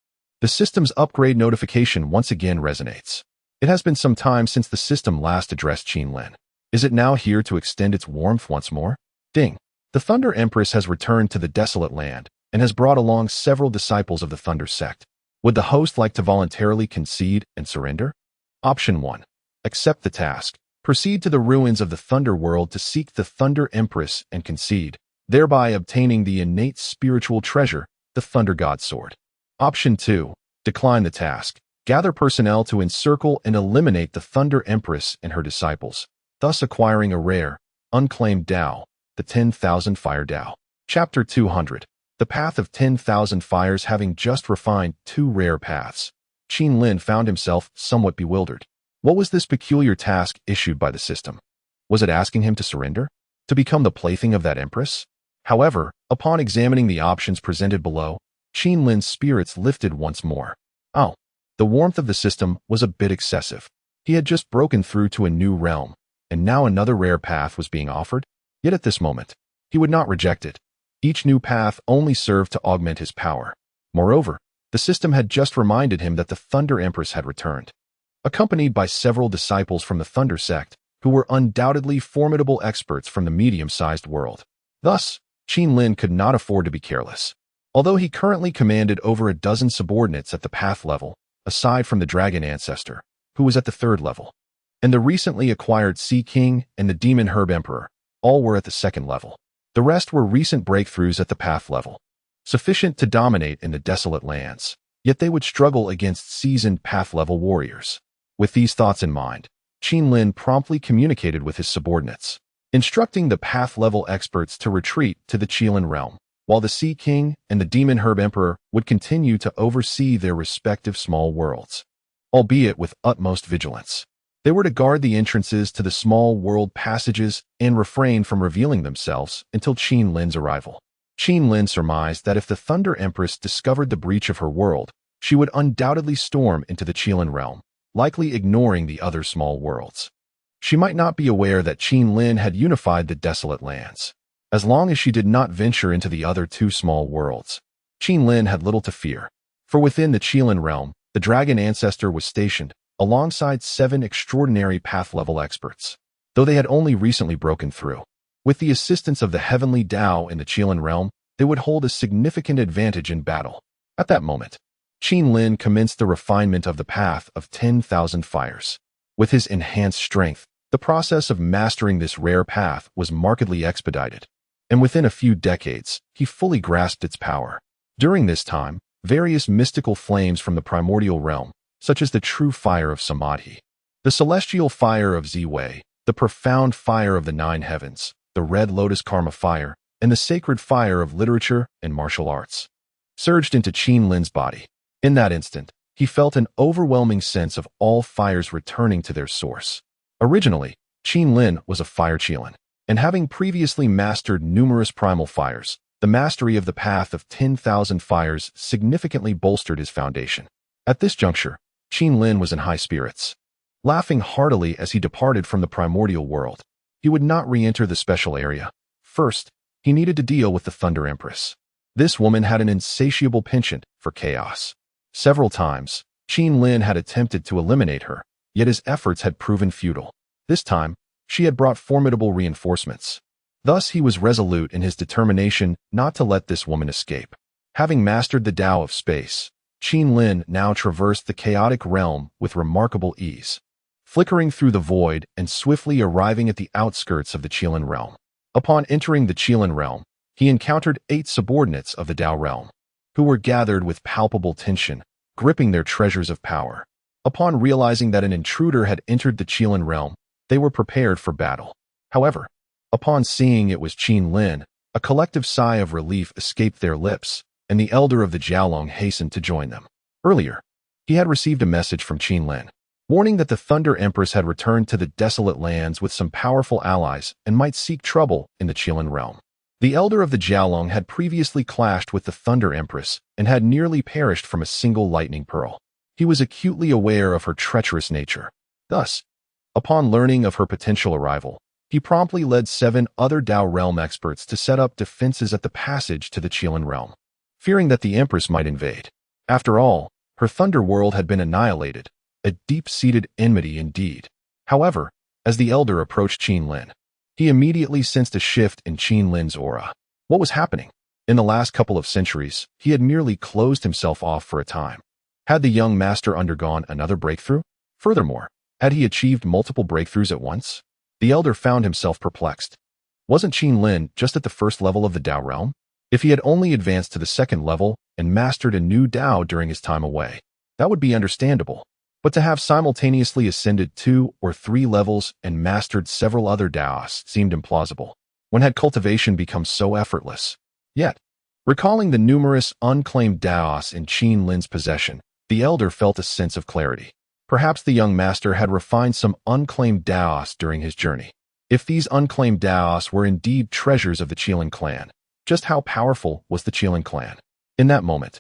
The system's upgrade notification once again resonates. It has been some time since the system last addressed Qin Lin. Is it now here to extend its warmth once more? Ding! The Thunder Empress has returned to the desolate land and has brought along several disciples of the Thunder sect. Would the host like to voluntarily concede and surrender? Option 1. Accept the task. Proceed to the ruins of the Thunder world to seek the Thunder Empress and concede, thereby obtaining the innate spiritual treasure, the Thunder God Sword. Option 2. Decline the task. Gather personnel to encircle and eliminate the Thunder Empress and her disciples, thus acquiring a rare, unclaimed Dao, the 10,000 Fire Dao. Chapter 200. The Path of 10,000 Fires. Having just refined 2 rare paths, Qin Lin found himself somewhat bewildered. What was this peculiar task issued by the system? Was it asking him to surrender? To become the plaything of that empress? However, upon examining the options presented below, Qin Lin's spirits lifted once more. Oh, the warmth of the system was a bit excessive. He had just broken through to a new realm, and now another rare path was being offered? Yet at this moment, he would not reject it. Each new path only served to augment his power. Moreover, the system had just reminded him that the Thunder Empress had returned, accompanied by several disciples from the Thunder sect, who were undoubtedly formidable experts from the medium-sized world. Thus, Qin Lin could not afford to be careless. Although he currently commanded over a dozen subordinates at the path level, aside from the Dragon Ancestor, who was at the 3rd level, and the recently acquired Sea King and the Demon Herb Emperor, all were at the 2nd level. The rest were recent breakthroughs at the path level, sufficient to dominate in the desolate lands, yet they would struggle against seasoned path-level warriors. With these thoughts in mind, Qin Lin promptly communicated with his subordinates, instructing the path-level experts to retreat to the Qilin realm, while the Sea King and the Demon Herb Emperor would continue to oversee their respective small worlds, albeit with utmost vigilance. They were to guard the entrances to the small world passages and refrain from revealing themselves until Qin Lin's arrival. Qin Lin surmised that if the Thunder Empress discovered the breach of her world, she would undoubtedly storm into the Qilin realm, likely ignoring the other small worlds. She might not be aware that Qin Lin had unified the desolate lands. As long as she did not venture into the other 2 small worlds, Qin Lin had little to fear, for within the Qilin realm, the Dragon Ancestor was stationed, alongside 7 extraordinary path-level experts, though they had only recently broken through. With the assistance of the Heavenly Dao in the Qilin realm, they would hold a significant advantage in battle. At that moment, Qin Lin commenced the refinement of the path of 10,000 fires. With his enhanced strength, the process of mastering this rare path was markedly expedited, and within a few decades, he fully grasped its power. During this time, various mystical flames from the primordial realm, such as the true fire of Samadhi, the celestial fire of Ziwei, the profound fire of the 9 heavens, the red lotus karma fire, and the sacred fire of literature and martial arts, surged into Qin Lin's body. In that instant, he felt an overwhelming sense of all fires returning to their source. Originally, Qin Lin was a fire Qilin, and having previously mastered numerous primal fires, the mastery of the path of 10,000 fires significantly bolstered his foundation. At this juncture, Qin Lin was in high spirits. Laughing heartily as he departed from the primordial world, he would not re-enter the special area. First, he needed to deal with the Thunder Empress. This woman had an insatiable penchant for chaos. Several times, Qin Lin had attempted to eliminate her, yet his efforts had proven futile. This time, she had brought formidable reinforcements. Thus he was resolute in his determination not to let this woman escape. Having mastered the Tao of space, Qin Lin now traversed the chaotic realm with remarkable ease, flickering through the void and swiftly arriving at the outskirts of the Qilin realm. Upon entering the Qilin realm, he encountered 8 subordinates of the Tao realm, who were gathered with palpable tension, gripping their treasures of power. Upon realizing that an intruder had entered the Qilin realm, they were prepared for battle. However, upon seeing it was Qin Lin, a collective sigh of relief escaped their lips, and the elder of the Jiaolong hastened to join them. Earlier, he had received a message from Qin Lin, warning that the Thunder Empress had returned to the desolate lands with some powerful allies and might seek trouble in the Qilin realm. The elder of the Jiaolong had previously clashed with the Thunder Empress and had nearly perished from a single lightning pearl. He was acutely aware of her treacherous nature. Thus, upon learning of her potential arrival, he promptly led 7 other Dao realm experts to set up defenses at the passage to the Qilin realm, fearing that the Empress might invade. After all, her Thunder World had been annihilated, a deep-seated enmity indeed. However, as the elder approached Qin Lin, he immediately sensed a shift in Qin Lin's aura. What was happening? In the last couple of centuries, he had merely closed himself off for a time. Had the young master undergone another breakthrough? Furthermore, had he achieved multiple breakthroughs at once? The elder found himself perplexed. Wasn't Qin Lin just at the first level of the Dao realm? If he had only advanced to the second level and mastered a new Dao during his time away, that would be understandable. But to have simultaneously ascended 2 or 3 levels and mastered several other Daos seemed implausible. When had cultivation become so effortless? Yet, recalling the numerous unclaimed Daos in Qin Lin's possession, the elder felt a sense of clarity. Perhaps the young master had refined some unclaimed Daos during his journey. If these unclaimed Daos were indeed treasures of the Qilin clan, just how powerful was the Qilin clan? In that moment,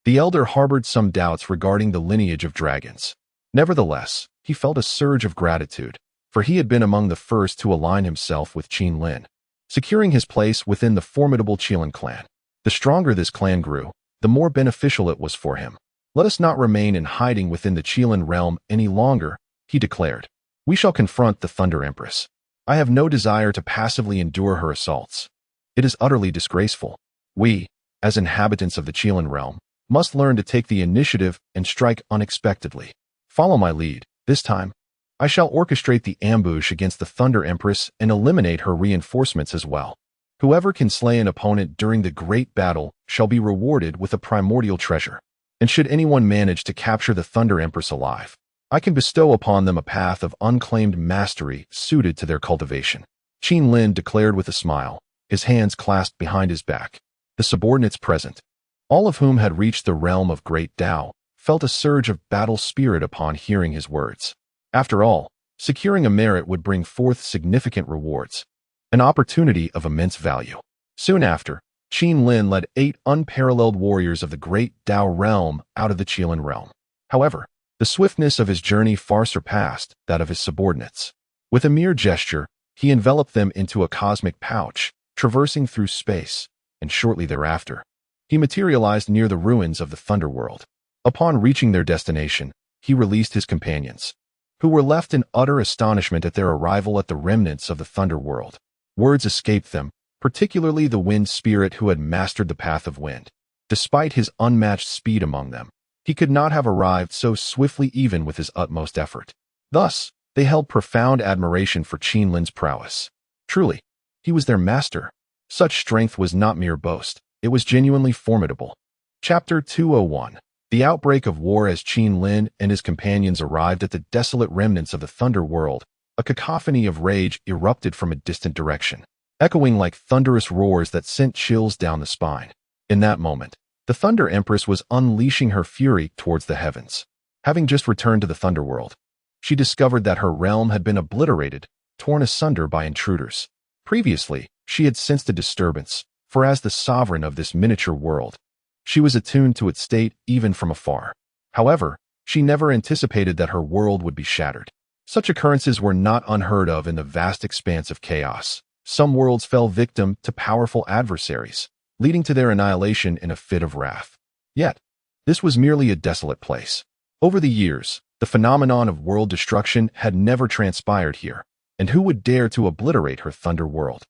the elder harbored some doubts regarding the lineage of dragons. Nevertheless, he felt a surge of gratitude, for he had been among the first to align himself with Qin Lin, securing his place within the formidable Qilin clan. The stronger this clan grew, the more beneficial it was for him. Let us not remain in hiding within the Qilin realm any longer, he declared. We shall confront the Thunder Empress. I have no desire to passively endure her assaults. It is utterly disgraceful. We, as inhabitants of the Qilin realm, must learn to take the initiative and strike unexpectedly. Follow my lead. This time, I shall orchestrate the ambush against the Thunder Empress and eliminate her reinforcements as well. Whoever can slay an opponent during the great battle shall be rewarded with a primordial treasure. And should anyone manage to capture the Thunder Empress alive, I can bestow upon them a path of unclaimed mastery suited to their cultivation. Qin Lin declared with a smile, his hands clasped behind his back. The subordinates present, all of whom had reached the realm of Great Dao, felt a surge of battle spirit upon hearing his words. After all, securing a merit would bring forth significant rewards, an opportunity of immense value. Soon after, Qin Lin led 8 unparalleled warriors of the Great Dao realm out of the Qilin realm. However, the swiftness of his journey far surpassed that of his subordinates. With a mere gesture, he enveloped them into a cosmic pouch, traversing through space, and shortly thereafter, he materialized near the ruins of the Thunder World. Upon reaching their destination, he released his companions, who were left in utter astonishment at their arrival at the remnants of the Thunder World. Words escaped them, particularly the wind spirit who had mastered the path of wind. Despite his unmatched speed among them, he could not have arrived so swiftly even with his utmost effort. Thus, they held profound admiration for Qin Lin's prowess. Truly, he was their master. Such strength was not mere boast, it was genuinely formidable. Chapter 201. The outbreak of war. As Qin Lin and his companions arrived at the desolate remnants of the Thunder World, a cacophony of rage erupted from a distant direction, echoing like thunderous roars that sent chills down the spine. In that moment, the Thunder Empress was unleashing her fury towards the heavens. Having just returned to the Thunder World, she discovered that her realm had been obliterated, torn asunder by intruders. Previously, she had sensed a disturbance, for as the sovereign of this miniature world, she was attuned to its state even from afar. However, she never anticipated that her world would be shattered. Such occurrences were not unheard of in the vast expanse of chaos. Some worlds fell victim to powerful adversaries, leading to their annihilation in a fit of wrath. Yet, this was merely a desolate place. Over the years, the phenomenon of world destruction had never transpired here, and who would dare to obliterate her Thunder World?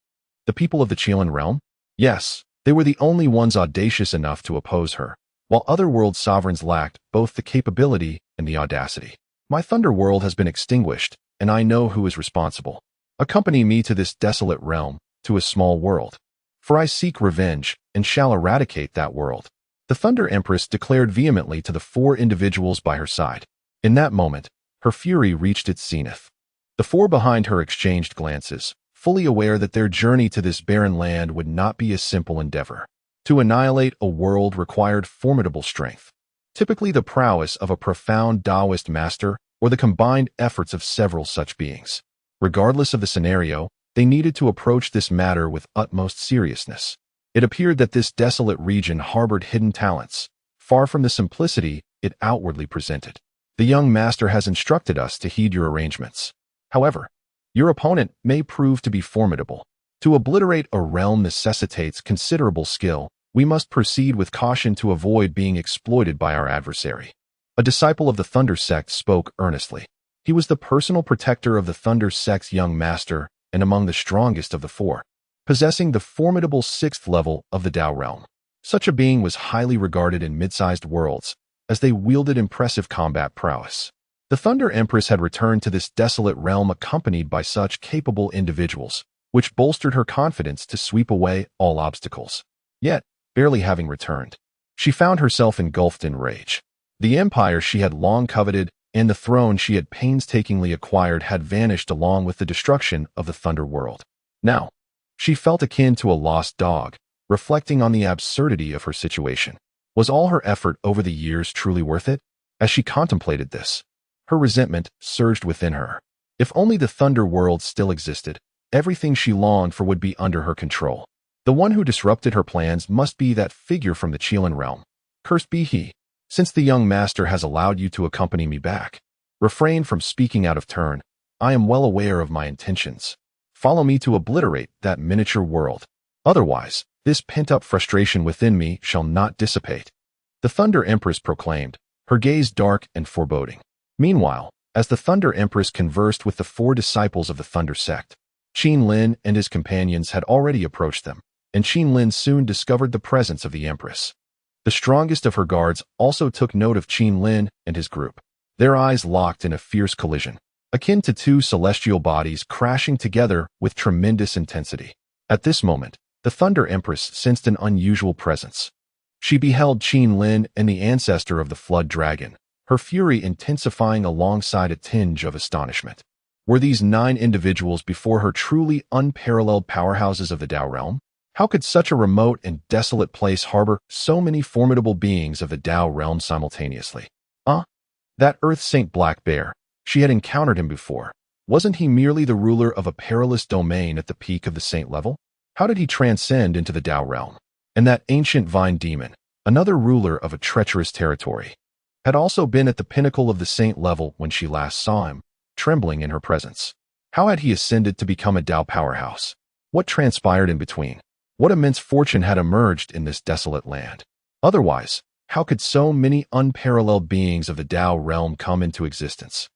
The people of the Qilin realm? Yes, they were the only ones audacious enough to oppose her, while other world sovereigns lacked both the capability and the audacity. My Thunder World has been extinguished, and I know who is responsible. Accompany me to this desolate realm, to a small world. For I seek revenge, and shall eradicate that world. The Thunder Empress declared vehemently to the 4 individuals by her side. In that moment, her fury reached its zenith. The 4 behind her exchanged glances, fully aware that their journey to this barren land would not be a simple endeavor. To annihilate a world required formidable strength, typically the prowess of a profound Taoist master or the combined efforts of several such beings. Regardless of the scenario, they needed to approach this matter with utmost seriousness. It appeared that this desolate region harbored hidden talents, far from the simplicity it outwardly presented. The young master has instructed us to heed your arrangements. However, your opponent may prove to be formidable. To obliterate a realm necessitates considerable skill. We must proceed with caution to avoid being exploited by our adversary." A disciple of the Thunder Sect spoke earnestly. He was the personal protector of the Thunder Sect's young master and among the strongest of the four, possessing the formidable 6th level of the Tao realm. Such a being was highly regarded in mid-sized worlds, as they wielded impressive combat prowess. The Thunder Empress had returned to this desolate realm accompanied by such capable individuals, which bolstered her confidence to sweep away all obstacles. Yet, barely having returned, she found herself engulfed in rage. The empire she had long coveted and the throne she had painstakingly acquired had vanished along with the destruction of the Thunder World. Now, she felt akin to a lost dog, reflecting on the absurdity of her situation. Was all her effort over the years truly worth it? As she contemplated this, her resentment surged within her. If only the Thunder World still existed, everything she longed for would be under her control. The one who disrupted her plans must be that figure from the Qilin realm. Cursed be he. Since the young master has allowed you to accompany me back, refrain from speaking out of turn. I am well aware of my intentions. Follow me to obliterate that miniature world. Otherwise, this pent-up frustration within me shall not dissipate." The Thunder Empress proclaimed, her gaze dark and foreboding. Meanwhile, as the Thunder Empress conversed with the 4 disciples of the Thunder Sect, Qin Lin and his companions had already approached them, and Qin Lin soon discovered the presence of the Empress. The strongest of her guards also took note of Qin Lin and his group. Their eyes locked in a fierce collision, akin to 2 celestial bodies crashing together with tremendous intensity. At this moment, the Thunder Empress sensed an unusual presence. She beheld Qin Lin and the ancestor of the Flood Dragon, her fury intensifying alongside a tinge of astonishment. Were these 9 individuals before her truly unparalleled powerhouses of the Tao realm? How could such a remote and desolate place harbor so many formidable beings of the Tao realm simultaneously? That Earth Saint Black Bear. She had encountered him before. Wasn't he merely the ruler of a perilous domain at the peak of the saint level? How did he transcend into the Tao realm? And that ancient vine demon, another ruler of a treacherous territory, had also been at the pinnacle of the saint level when she last saw him, trembling in her presence. How had he ascended to become a Tao powerhouse? What transpired in between? What immense fortune had emerged in this desolate land? Otherwise, how could so many unparalleled beings of the Tao realm come into existence?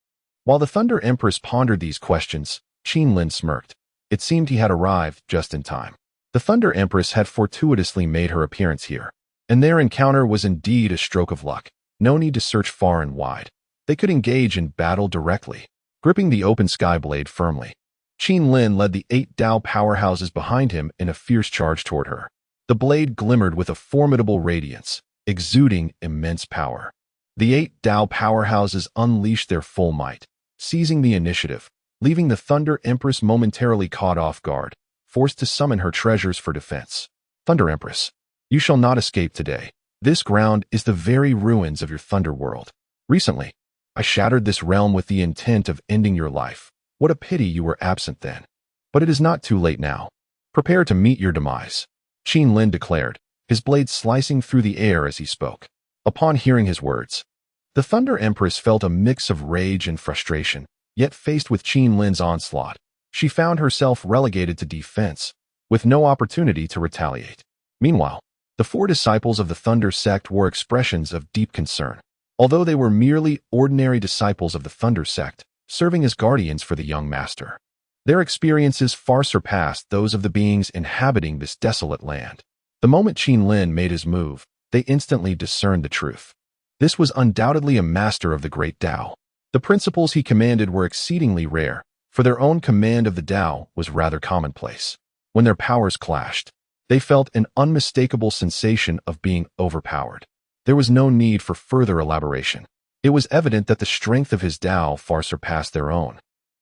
While the Thunder Empress pondered these questions, Qin Lin smirked. It seemed he had arrived just in time. The Thunder Empress had fortuitously made her appearance here, and their encounter was indeed a stroke of luck. No need to search far and wide. They could engage in battle directly. Gripping the open sky blade firmly, Qin Lin led the 8 Tao powerhouses behind him in a fierce charge toward her. The blade glimmered with a formidable radiance, exuding immense power. The 8 Tao powerhouses unleashed their full might, seizing the initiative, leaving the Thunder Empress momentarily caught off guard, forced to summon her treasures for defense. Thunder Empress, you shall not escape today. This ground is the very ruins of your Thunder World. Recently, I shattered this realm with the intent of ending your life. What a pity you were absent then. But it is not too late now. Prepare to meet your demise, Qin Lin declared, his blade slicing through the air as he spoke. Upon hearing his words, the Thunder Empress felt a mix of rage and frustration, yet faced with Qin Lin's onslaught, she found herself relegated to defense, with no opportunity to retaliate. Meanwhile, the 4 disciples of the Thunder Sect wore expressions of deep concern. Although they were merely ordinary disciples of the Thunder Sect, serving as guardians for the young master, their experiences far surpassed those of the beings inhabiting this desolate land. The moment Qin Lin made his move, they instantly discerned the truth. This was undoubtedly a master of the great Tao. The principles he commanded were exceedingly rare, for their own command of the Tao was rather commonplace. When their powers clashed, they felt an unmistakable sensation of being overpowered. There was no need for further elaboration. It was evident that the strength of his Tao far surpassed their own,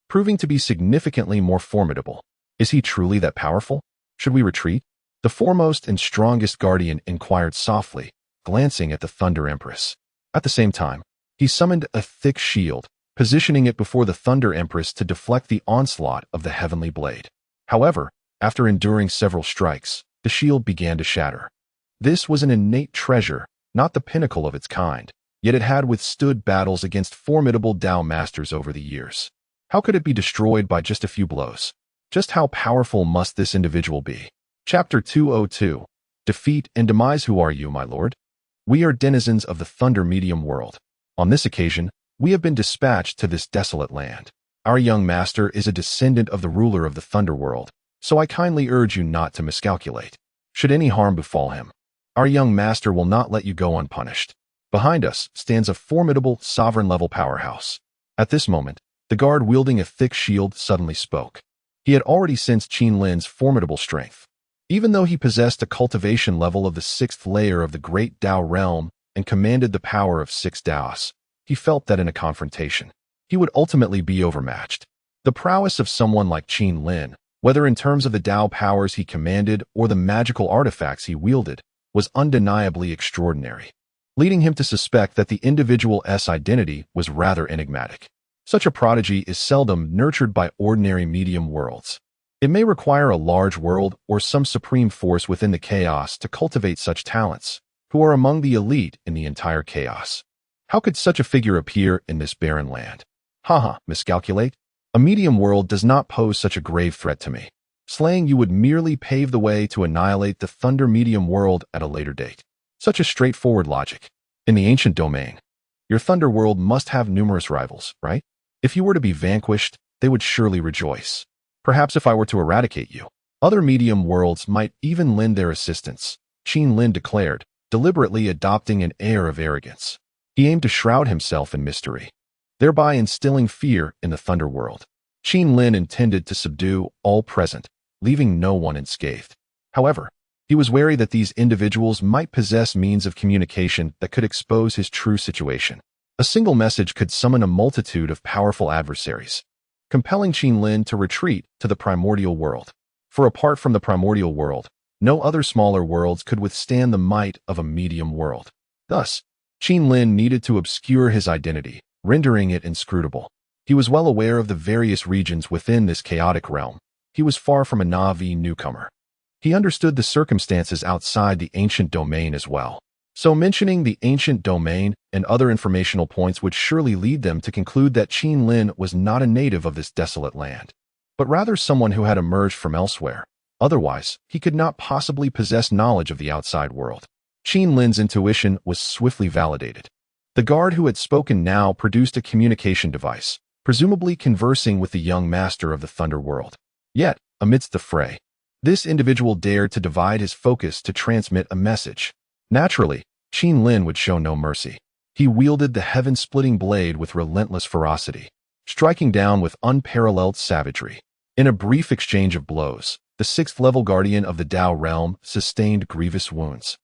proving to be significantly more formidable. Is he truly that powerful? Should we retreat? The foremost and strongest guardian inquired softly, glancing at the Thunder Empress. At the same time, he summoned a thick shield, positioning it before the Thunder Empress to deflect the onslaught of the heavenly blade. However, after enduring several strikes, the shield began to shatter. This was an innate treasure, not the pinnacle of its kind. yet it had withstood battles against formidable Tao masters over the years. How could it be destroyed by just a few blows? Just how powerful must this individual be? Chapter 202. Defeat and Demise. Who are you, my lord? We are denizens of the Thunder Medium world. On this occasion, we have been dispatched to this desolate land. Our young master is a descendant of the ruler of the Thunder world, so I kindly urge you not to miscalculate. Should any harm befall him, our young master will not let you go unpunished. Behind us stands a formidable sovereign-level powerhouse. At this moment, the guard wielding a thick shield suddenly spoke. He had already sensed Qin Lin's formidable strength. Even though he possessed a cultivation level of the 6th layer of the great Tao realm and commanded the power of 6 Taos, he felt that in a confrontation, he would ultimately be overmatched. The prowess of someone like Qin Lin, whether in terms of the Tao powers he commanded or the magical artifacts he wielded, was undeniably extraordinary, leading him to suspect that the individual's identity was rather enigmatic. Such a prodigy is seldom nurtured by ordinary medium worlds. It may require a large world or some supreme force within the chaos to cultivate such talents, who are among the elite in the entire chaos. How could such a figure appear in this barren land? Miscalculate? A medium world does not pose such a grave threat to me. Slaying you would merely pave the way to annihilate the Thunder Medium world at a later date. Such a straightforward logic. In the ancient domain, your Thunder world must have numerous rivals, right? If you were to be vanquished, they would surely rejoice. Perhaps if I were to eradicate you, other medium worlds might even lend their assistance, Qin Lin declared, deliberately adopting an air of arrogance. He aimed to shroud himself in mystery, thereby instilling fear in the Thunder world. Qin Lin intended to subdue all present, leaving no one unscathed. However, he was wary that these individuals might possess means of communication that could expose his true situation. A single message could summon a multitude of powerful adversaries, compelling Qin Lin to retreat to the primordial world. For apart from the primordial world, no other smaller worlds could withstand the might of a medium world. Thus, Qin Lin needed to obscure his identity, rendering it inscrutable. He was well aware of the various regions within this chaotic realm. He was far from a Na'vi newcomer. He understood the circumstances outside the ancient domain as well. So mentioning the ancient domain and other informational points would surely lead them to conclude that Qin Lin was not a native of this desolate land, but rather someone who had emerged from elsewhere. Otherwise, he could not possibly possess knowledge of the outside world. Qin Lin's intuition was swiftly validated. The guard who had spoken now produced a communication device, presumably conversing with the young master of the Thunder world. Yet, amidst the fray, this individual dared to divide his focus to transmit a message. Naturally, Qin Lin would show no mercy. He wielded the heaven-splitting blade with relentless ferocity, striking down with unparalleled savagery. In a brief exchange of blows, the 6th-level guardian of the Tao realm sustained grievous wounds,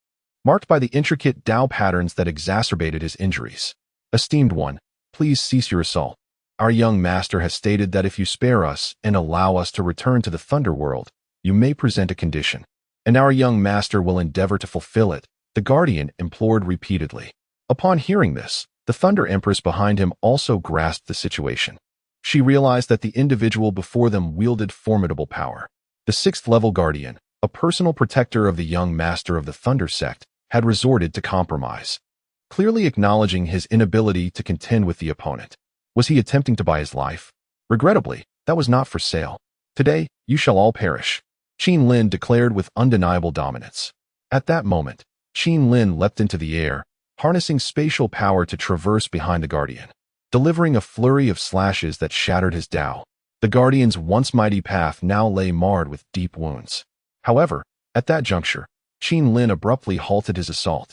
marked by the intricate Tao patterns that exacerbated his injuries. Esteemed one, please cease your assault. Our young master has stated that if you spare us and allow us to return to the Thunder world, you may present a condition, and our young master will endeavor to fulfill it, the guardian implored repeatedly. Upon hearing this, the Thunder Empress behind him also grasped the situation. She realized that the individual before them wielded formidable power. The 6th-level guardian, a personal protector of the young master of the Thunder sect, had resorted to compromise, clearly acknowledging his inability to contend with the opponent. Was he attempting to buy his life? Regrettably, that was not for sale. Today, you shall all perish, Qin Lin declared with undeniable dominance. At that moment, Qin Lin leapt into the air, harnessing spatial power to traverse behind the guardian, delivering a flurry of slashes that shattered his Tao. The guardian's once mighty path now lay marred with deep wounds. However, at that juncture, Qin Lin abruptly halted his assault,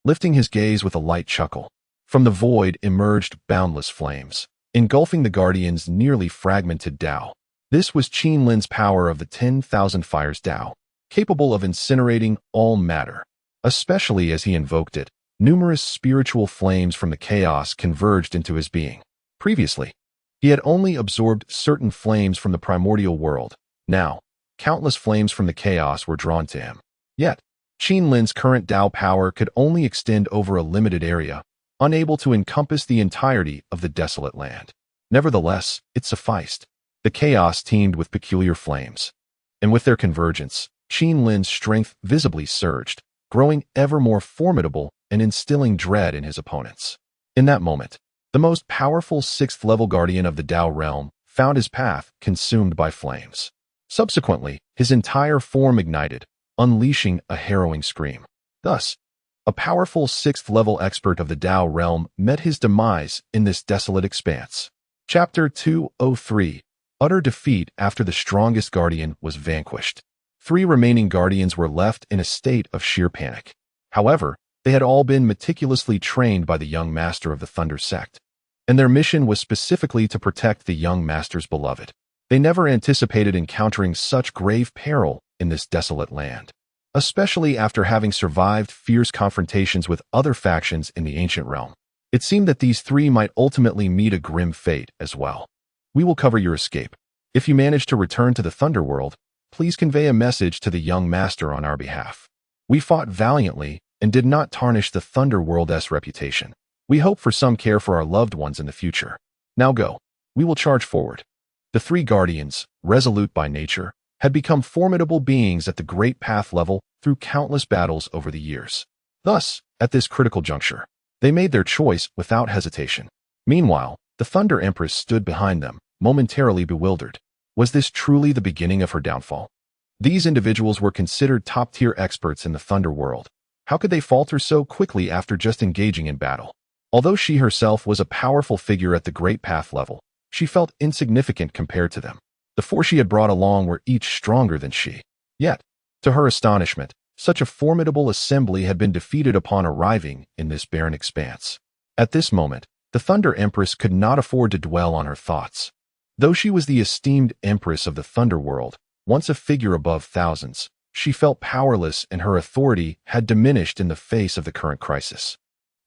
lifting his gaze with a light chuckle. From the void emerged boundless flames, engulfing the guardian's nearly fragmented Tao. This was Qin Lin's power of the 10,000 Fires Tao, capable of incinerating all matter. Especially as he invoked it, numerous spiritual flames from the chaos converged into his being. Previously, he had only absorbed certain flames from the primordial world. Now, countless flames from the chaos were drawn to him. Yet, Qin Lin's current Tao power could only extend over a limited area, unable to encompass the entirety of the desolate land. Nevertheless, it sufficed. The chaos teemed with peculiar flames, and with their convergence, Qin Lin's strength visibly surged, growing ever more formidable and instilling dread in his opponents. In that moment, the most powerful 6th-level guardian of the Tao realm found his path consumed by flames. Subsequently, his entire form ignited, unleashing a harrowing scream. Thus, a powerful 6th-level expert of the Tao realm met his demise in this desolate expanse. Chapter 203. Utter defeat after the strongest guardian was vanquished. 3 remaining guardians were left in a state of sheer panic. However, they had all been meticulously trained by the young master of the Thunder sect, and their mission was specifically to protect the young master's beloved. They never anticipated encountering such grave peril in this desolate land, especially after having survived fierce confrontations with other factions in the ancient realm. It seemed that these 3 might ultimately meet a grim fate as well. We will cover your escape. If you manage to return to the Thunderworld, please convey a message to the young master on our behalf. We fought valiantly and did not tarnish the Thunderworld's reputation. We hope for some care for our loved ones in the future. Now go. We will charge forward. The 3 guardians, resolute by nature, had become formidable beings at the Great Path level through countless battles over the years. Thus, at this critical juncture, they made their choice without hesitation. Meanwhile, the Thunder Empress stood behind them, momentarily bewildered. Was this truly the beginning of her downfall? These individuals were considered top-tier experts in the Thunder world. How could they falter so quickly after just engaging in battle? Although she herself was a powerful figure at the Great Path level, she felt insignificant compared to them. The 4 she had brought along were each stronger than she. Yet, to her astonishment, such a formidable assembly had been defeated upon arriving in this barren expanse. At this moment, the Thunder Empress could not afford to dwell on her thoughts. Though she was the esteemed Empress of the Thunder world, once a figure above thousands, she felt powerless and her authority had diminished in the face of the current crisis.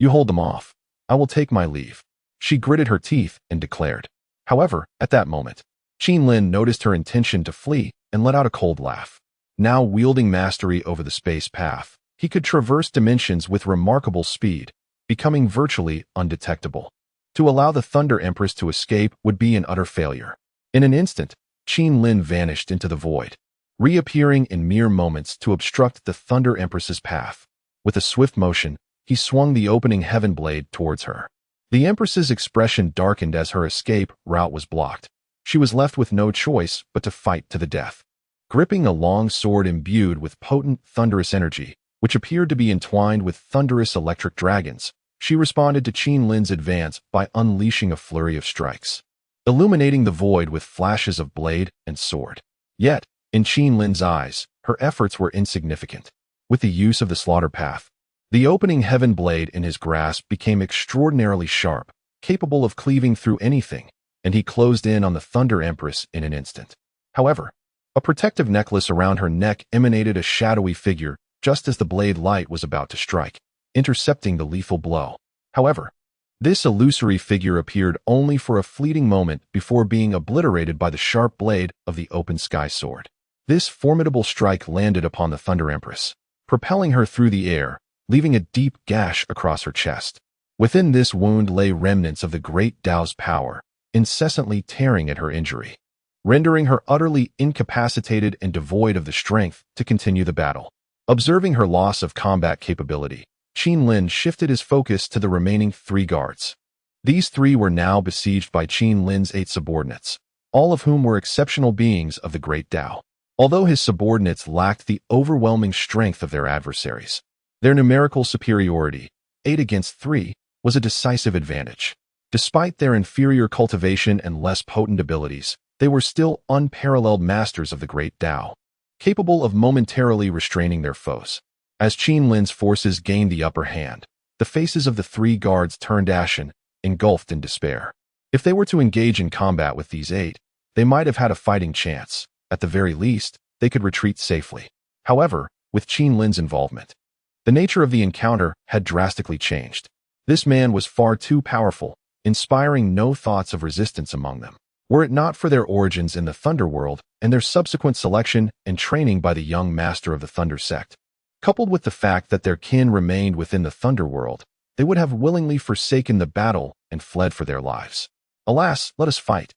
You hold them off. I will take my leave. She gritted her teeth and declared. However, at that moment, Qin Lin noticed her intention to flee and let out a cold laugh. Now wielding mastery over the space path, he could traverse dimensions with remarkable speed, becoming virtually undetectable. To allow the Thunder Empress to escape would be an utter failure. In an instant, Qin Lin vanished into the void, reappearing in mere moments to obstruct the Thunder Empress's path. With a swift motion, he swung the opening heaven blade towards her. The Empress's expression darkened as her escape route was blocked. She was left with no choice but to fight to the death. Gripping a long sword imbued with potent thunderous energy, which appeared to be entwined with thunderous electric dragons, she responded to Qin Lin's advance by unleashing a flurry of strikes, illuminating the void with flashes of blade and sword. Yet, in Qin Lin's eyes, her efforts were insignificant. With the use of the slaughter path, the opening heaven blade in his grasp became extraordinarily sharp, capable of cleaving through anything, and he closed in on the Thunder Empress in an instant. However, a protective necklace around her neck emanated a shadowy figure just as the blade light was about to strike, intercepting the lethal blow. However, this illusory figure appeared only for a fleeting moment before being obliterated by the sharp blade of the open sky sword. This formidable strike landed upon the Thunder Empress, propelling her through the air, leaving a deep gash across her chest. Within this wound lay remnants of the great Tao's power, incessantly tearing at her injury, rendering her utterly incapacitated and devoid of the strength to continue the battle. Observing her loss of combat capability, Qin Lin shifted his focus to the remaining 3 guards. These 3 were now besieged by Qin Lin's 8 subordinates, all of whom were exceptional beings of the Great Tao. Although his subordinates lacked the overwhelming strength of their adversaries, their numerical superiority, 8 against 3, was a decisive advantage. Despite their inferior cultivation and less potent abilities, they were still unparalleled masters of the Great Tao, capable of momentarily restraining their foes. As Qin Lin's forces gained the upper hand, the faces of the 3 guards turned ashen, engulfed in despair. If they were to engage in combat with these 8, they might have had a fighting chance. At the very least, they could retreat safely. However, with Qin Lin's involvement, the nature of the encounter had drastically changed. This man was far too powerful, inspiring no thoughts of resistance among them. Were it not for their origins in the Thunder world and their subsequent selection and training by the young master of the Thunder sect, coupled with the fact that their kin remained within the Thunder world, they would have willingly forsaken the battle and fled for their lives. Alas, let us fight.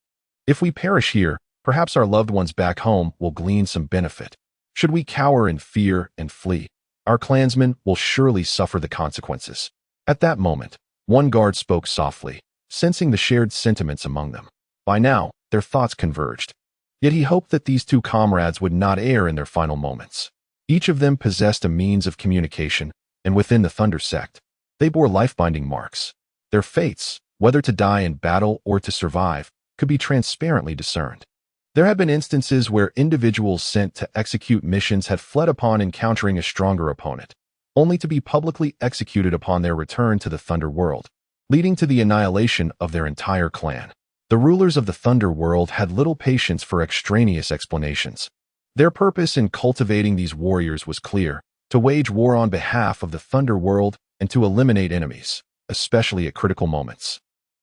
If we perish here, perhaps our loved ones back home will glean some benefit. Should we cower in fear and flee, our clansmen will surely suffer the consequences. At that moment, One guard spoke softly, sensing the shared sentiments among them. By now, their thoughts converged. Yet he hoped that these two comrades would not err in their final moments. Each of them possessed a means of communication, and within the Thunder sect, they bore life-binding marks. Their fates, whether to die in battle or to survive, could be transparently discerned. There had been instances where individuals sent to execute missions had fled upon encountering a stronger opponent, only to be publicly executed upon their return to the Thunder World, leading to the annihilation of their entire clan. The rulers of the Thunder World had little patience for extraneous explanations. Their purpose in cultivating these warriors was clear: to wage war on behalf of the Thunder World and to eliminate enemies, especially at critical moments.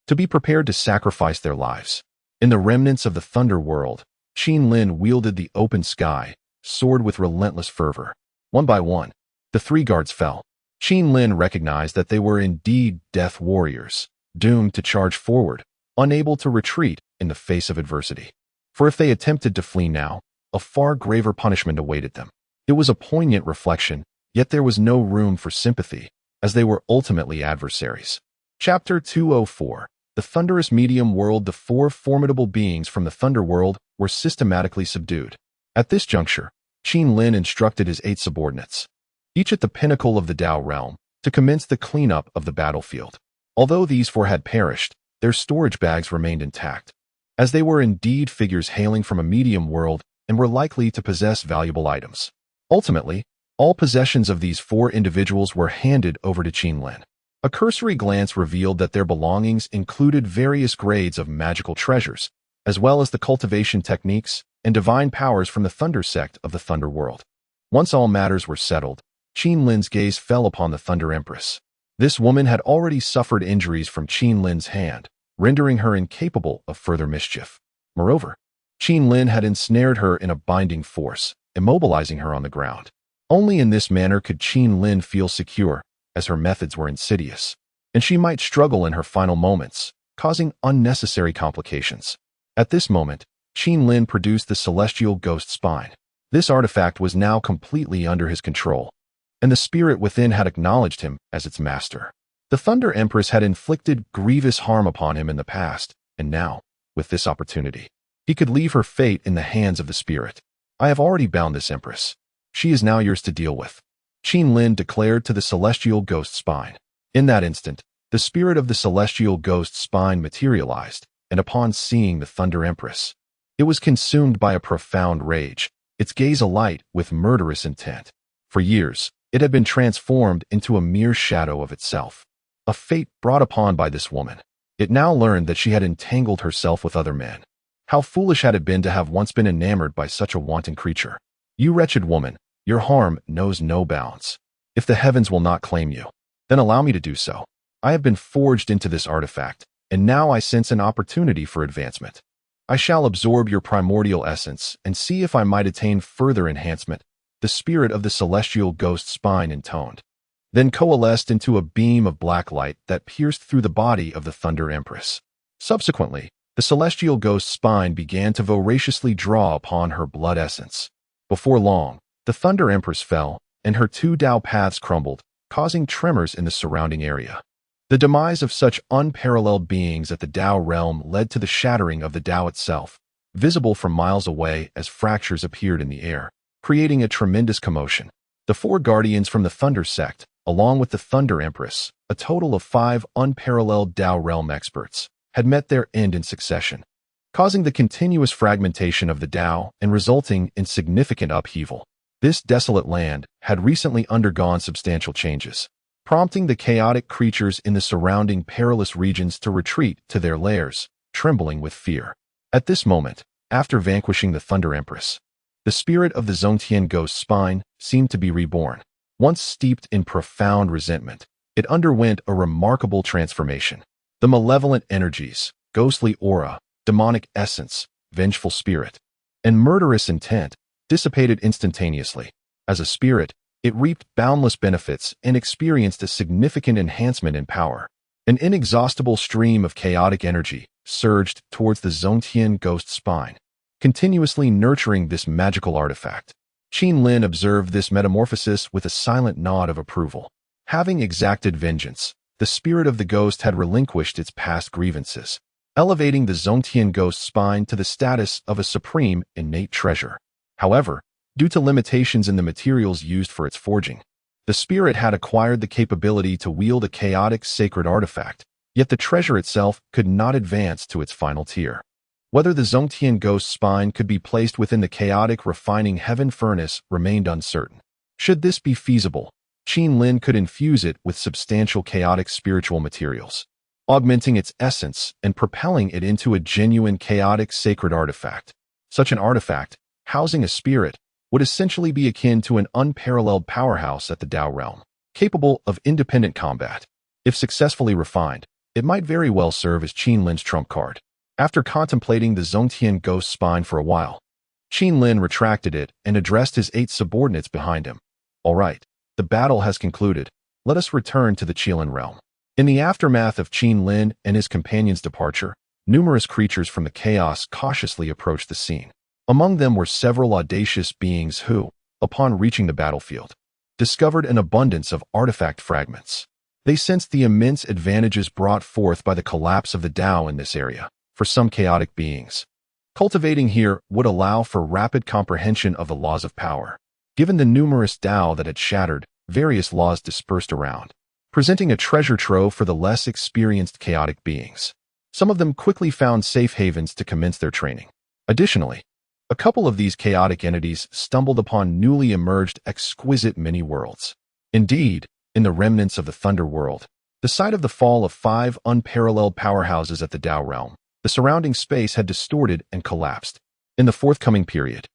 To be prepared to sacrifice their lives. In the remnants of the Thunder World, Qin Lin wielded the open sky, sword with relentless fervor. One by one, the three guards fell. Qin Lin recognized that they were indeed death warriors, doomed to charge forward, unable to retreat in the face of adversity. For if they attempted to flee now, a far graver punishment awaited them. It was a poignant reflection, yet there was no room for sympathy, as they were ultimately adversaries. Chapter 204. The Thunderous Medium World. The four formidable beings from the Thunder World were systematically subdued. At this juncture, Qin Lin instructed his 8 subordinates, each at the pinnacle of the Tao realm, to commence the cleanup of the battlefield. Although these 4 had perished, their storage bags remained intact, as they were indeed figures hailing from a medium world and were likely to possess valuable items. Ultimately, all possessions of these 4 individuals were handed over to Qin Lin. A cursory glance revealed that their belongings included various grades of magical treasures, as well as the cultivation techniques and divine powers from the Thunder sect of the Thunder World. Once all matters were settled, Qin Lin's gaze fell upon the Thunder Empress. This woman had already suffered injuries from Qin Lin's hand, rendering her incapable of further mischief. Moreover, Qin Lin had ensnared her in a binding force, immobilizing her on the ground. Only in this manner could Qin Lin feel secure, as her methods were insidious, and she might struggle in her final moments, causing unnecessary complications. At this moment, Qin Lin produced the Celestial Ghost Spine. This artifact was now completely under his control, and the spirit within had acknowledged him as its master. The Thunder Empress had inflicted grievous harm upon him in the past, and now, with this opportunity, he could leave her fate in the hands of the spirit. I have already bound this Empress. She is now yours to deal with, Qin Lin declared to the Celestial Ghost Spine. In that instant, the spirit of the Celestial Ghost Spine materialized, and upon seeing the Thunder Empress, it was consumed by a profound rage, its gaze alight with murderous intent. For years, it had been transformed into a mere shadow of itself, a fate brought upon by this woman. It now learned that she had entangled herself with other men. How foolish had it been to have once been enamored by such a wanton creature. You wretched woman, your harm knows no bounds. If the heavens will not claim you, then allow me to do so. I have been forged into this artifact, and now I sense an opportunity for advancement. I shall absorb your primordial essence and see if I might attain further enhancement, the spirit of the Celestial Ghost Spine intoned, then coalesced into a beam of black light that pierced through the body of the Thunder Empress. Subsequently, the Celestial Ghost Spine began to voraciously draw upon her blood essence. Before long, the Thunder Empress fell, and her 2 Tao paths crumbled, causing tremors in the surrounding area. The demise of such unparalleled beings at the Tao realm led to the shattering of the Tao itself, visible from miles away as fractures appeared in the air, creating a tremendous commotion. The 4 guardians from the Thunder sect, along with the Thunder Empress, a total of 5 unparalleled Tao realm experts, had met their end in succession, causing the continuous fragmentation of the Tao and resulting in significant upheaval. This desolate land had recently undergone substantial changes, prompting the chaotic creatures in the surrounding perilous regions to retreat to their lairs, trembling with fear. At this moment, after vanquishing the Thunder Empress, the spirit of the Zongtian Ghost Spine seemed to be reborn. Once steeped in profound resentment, it underwent a remarkable transformation. The malevolent energies, ghostly aura, demonic essence, vengeful spirit, and murderous intent dissipated instantaneously. As a spirit, it reaped boundless benefits and experienced a significant enhancement in power. An inexhaustible stream of chaotic energy surged towards the Zongtian Ghost Spine, continuously nurturing this magical artifact. Qin Lin observed this metamorphosis with a silent nod of approval. Having exacted vengeance, the spirit of the ghost had relinquished its past grievances, elevating the Zongtian ghost spine to the status of a supreme innate treasure. However, due to limitations in the materials used for its forging, the spirit had acquired the capability to wield a chaotic sacred artifact, yet the treasure itself could not advance to its final tier. Whether the Zongtian ghost spine could be placed within the chaotic refining heaven furnace remained uncertain. Should this be feasible, Qin Lin could infuse it with substantial chaotic spiritual materials, augmenting its essence and propelling it into a genuine chaotic sacred artifact. Such an artifact, housing a spirit, would essentially be akin to an unparalleled powerhouse at the Dao realm, capable of independent combat. If successfully refined, it might very well serve as Qin Lin's trump card. After contemplating the Zongtian ghost spine for a while, Qin Lin retracted it and addressed his 8 subordinates behind him. All right, the battle has concluded. Let us return to the Qilin realm. In the aftermath of Qin Lin and his companion's departure, numerous creatures from the chaos cautiously approached the scene. Among them were several audacious beings who, upon reaching the battlefield, discovered an abundance of artifact fragments. They sensed the immense advantages brought forth by the collapse of the Dao in this area. For some chaotic beings, cultivating here would allow for rapid comprehension of the laws of power. Given the numerous Dao that had shattered, various laws dispersed around, presenting a treasure trove for the less experienced chaotic beings. Some of them quickly found safe havens to commence their training. Additionally, a couple of these chaotic entities stumbled upon newly emerged exquisite mini-worlds. Indeed, in the remnants of the Thunder World, the site of the fall of 5 unparalleled powerhouses at the Dao realm, the surrounding space had distorted and collapsed. In the forthcoming period,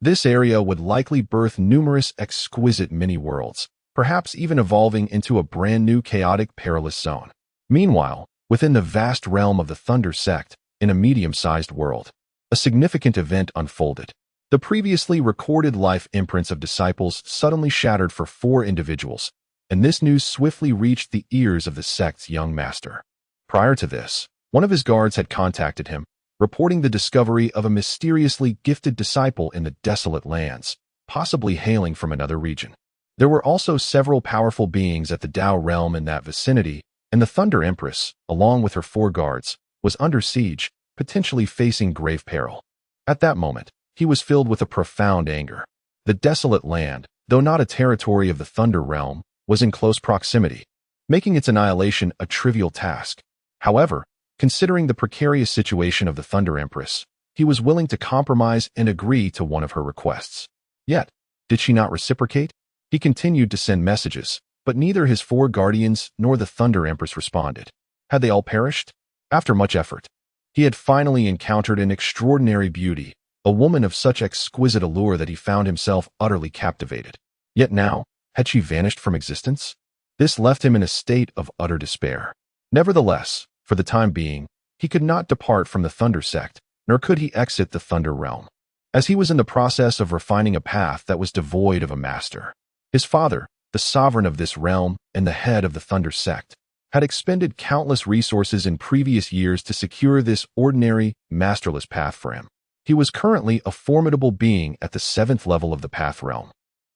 this area would likely birth numerous exquisite mini-worlds, perhaps even evolving into a brand new chaotic perilous zone. Meanwhile, within the vast realm of the Thunder Sect, in a medium-sized world, a significant event unfolded. The previously recorded life imprints of disciples suddenly shattered for 4 individuals, and this news swiftly reached the ears of the sect's young master. Prior to this, one of his guards had contacted him, reporting the discovery of a mysteriously gifted disciple in the desolate lands, possibly hailing from another region. There were also several powerful beings at the Dao realm in that vicinity, and the Thunder Empress, along with her 4 guards, was under siege, potentially facing grave peril. At that moment, he was filled with a profound anger. The desolate land, though not a territory of the Thunder realm, was in close proximity, making its annihilation a trivial task. However, considering the precarious situation of the Thunder Empress, he was willing to compromise and agree to one of her requests. Yet, did she not reciprocate? He continued to send messages, but neither his 4 guardians nor the Thunder Empress responded. Had they all perished? After much effort, he had finally encountered an extraordinary beauty, a woman of such exquisite allure that he found himself utterly captivated. Yet now, had she vanished from existence? This left him in a state of utter despair. Nevertheless, for the time being, he could not depart from the Thunder Sect, nor could he exit the Thunder realm, as he was in the process of refining a path that was devoid of a master. His father, the sovereign of this realm and the head of the Thunder Sect, had expended countless resources in previous years to secure this ordinary, masterless path for him. He was currently a formidable being at the 7th level of the path realm,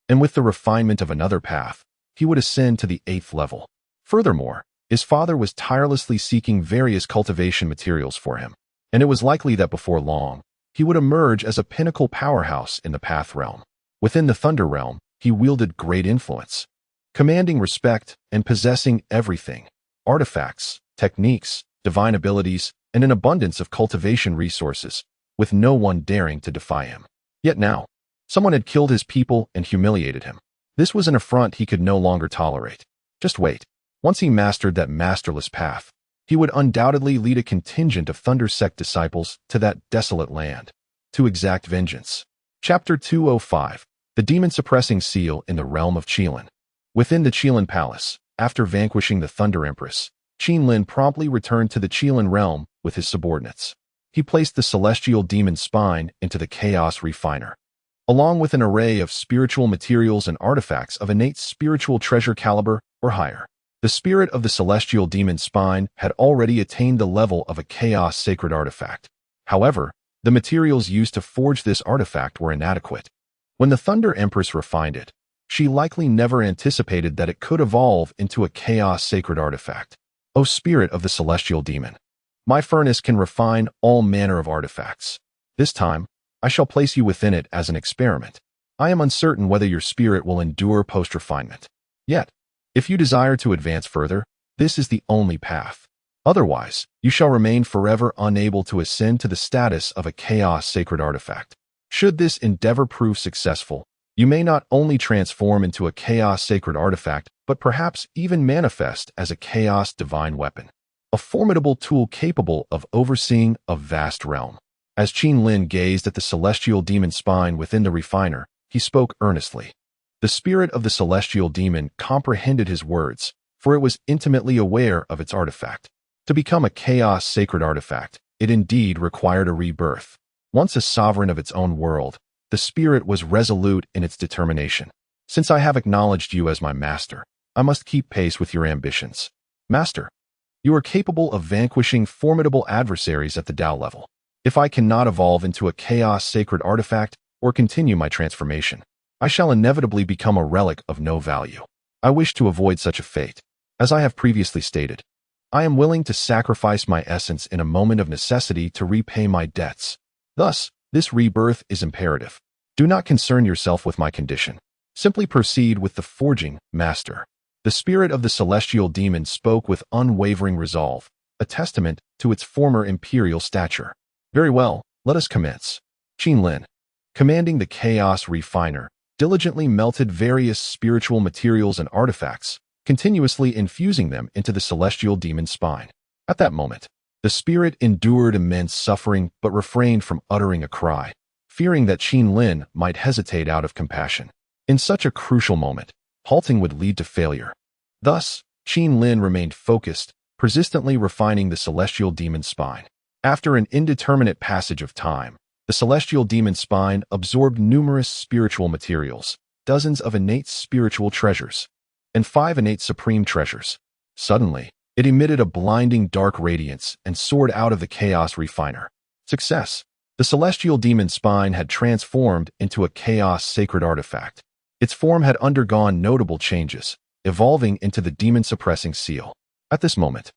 and with the refinement of another path, he would ascend to the 8th level. Furthermore, his father was tirelessly seeking various cultivation materials for him, and it was likely that before long, he would emerge as a pinnacle powerhouse in the path realm. Within the Thunder realm, he wielded great influence, commanding respect and possessing everything: artifacts, techniques, divine abilities, and an abundance of cultivation resources, with no one daring to defy him. Yet now, someone had killed his people and humiliated him. This was an affront he could no longer tolerate. Just wait. Once he mastered that masterless path, he would undoubtedly lead a contingent of Thunder Sect disciples to that desolate land, to exact vengeance. Chapter 205. The Demon-Suppressing Seal in the Realm of Qilin. Within the Qilin Palace, after vanquishing the Thunder Empress, Qin Lin promptly returned to the Qilin realm with his subordinates. He placed the celestial demon spine into the Chaos Refiner, along with an array of spiritual materials and artifacts of innate spiritual treasure caliber or higher. The spirit of the celestial demon spine had already attained the level of a chaos sacred artifact. However, the materials used to forge this artifact were inadequate. When the Thunder Empress refined it, She likely never anticipated that it could evolve into a chaos sacred artifact. O spirit of the celestial demon, my furnace can refine all manner of artifacts. This time, I shall place you within it as an experiment. I am uncertain whether your spirit will endure post-refinement. Yet, if you desire to advance further, this is the only path. Otherwise, you shall remain forever unable to ascend to the status of a chaos sacred artifact. Should this endeavor prove successful, you may not only transform into a chaos sacred artifact, but perhaps even manifest as a chaos divine weapon, a formidable tool capable of overseeing a vast realm. As Qin Lin gazed at the celestial demon spine within the refiner, he spoke earnestly. The spirit of the celestial demon comprehended his words, for it was intimately aware of its artifact. To become a chaos sacred artifact, it indeed required a rebirth. Once a sovereign of its own world, the spirit was resolute in its determination. Since I have acknowledged you as my master, I must keep pace with your ambitions. Master, you are capable of vanquishing formidable adversaries at the Tao level. If I cannot evolve into a chaos sacred artifact or continue my transformation, I shall inevitably become a relic of no value. I wish to avoid such a fate. As I have previously stated, I am willing to sacrifice my essence in a moment of necessity to repay my debts. Thus, this rebirth is imperative. Do not concern yourself with my condition. Simply proceed with the forging, master. The spirit of the celestial demon spoke with unwavering resolve, a testament to its former imperial stature. Very well, let us commence. Qin Lin, commanding the chaos refiner, diligently melted various spiritual materials and artifacts, continuously infusing them into the celestial demon's spine. At that moment, the spirit endured immense suffering but refrained from uttering a cry, fearing that Qin Lin might hesitate out of compassion. In such a crucial moment, halting would lead to failure. Thus, Qin Lin remained focused, persistently refining the celestial demon's spine. After an indeterminate passage of time, the celestial demon's spine absorbed numerous spiritual materials, dozens of innate spiritual treasures, and 5 innate supreme treasures. Suddenly, it emitted a blinding dark radiance and soared out of the chaos refiner. Success! The celestial demon's spine had transformed into a chaos sacred artifact. Its form had undergone notable changes, evolving into the demon suppressing seal. At this moment,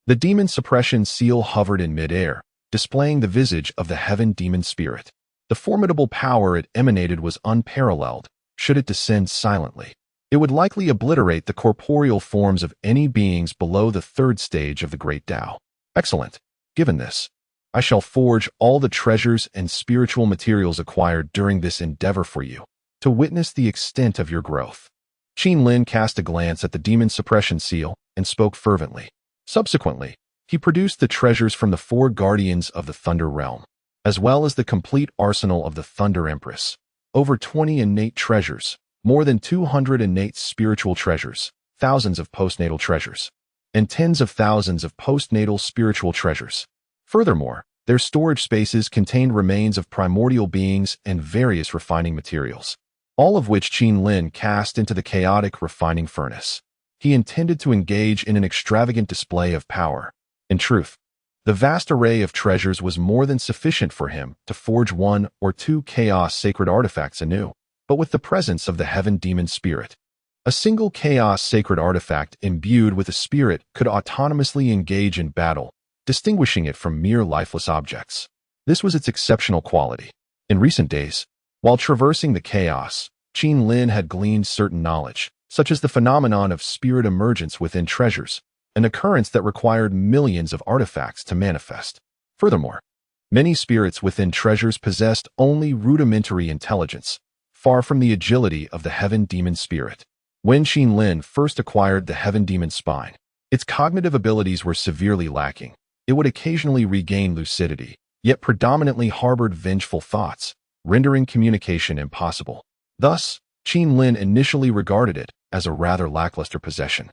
the demon suppression seal hovered in midair, displaying the visage of the heaven demon spirit. The formidable power it emanated was unparalleled. Should it descend silently, it would likely obliterate the corporeal forms of any beings below the 3rd stage of the Great Tao. Excellent. Given this, I shall forge all the treasures and spiritual materials acquired during this endeavor for you, to witness the extent of your growth. Qin Lin cast a glance at the demon suppression seal and spoke fervently. Subsequently, he produced the treasures from the 4 guardians of the Thunder Realm, as well as the complete arsenal of the Thunder Empress. Over 20 innate treasures, more than 200 innate spiritual treasures, thousands of postnatal treasures, and tens of thousands of postnatal spiritual treasures. Furthermore, their storage spaces contained remains of primordial beings and various refining materials, all of which Qin Lin cast into the chaotic refining furnace. He intended to engage in an extravagant display of power. In truth, the vast array of treasures was more than sufficient for him to forge 1 or 2 chaos sacred artifacts anew, but with the presence of the heaven demon spirit. A single chaos sacred artifact imbued with a spirit could autonomously engage in battle, distinguishing it from mere lifeless objects. This was its exceptional quality. In recent days, while traversing the chaos, Qin Lin had gleaned certain knowledge, such as the phenomenon of spirit emergence within treasures, an occurrence that required millions of artifacts to manifest. Furthermore, many spirits within treasures possessed only rudimentary intelligence, far from the agility of the heaven demon spirit. When Qin Lin first acquired the heaven demon spine, its cognitive abilities were severely lacking. It would occasionally regain lucidity, yet predominantly harbored vengeful thoughts, rendering communication impossible. Thus, Qin Lin initially regarded it as a rather lackluster possession,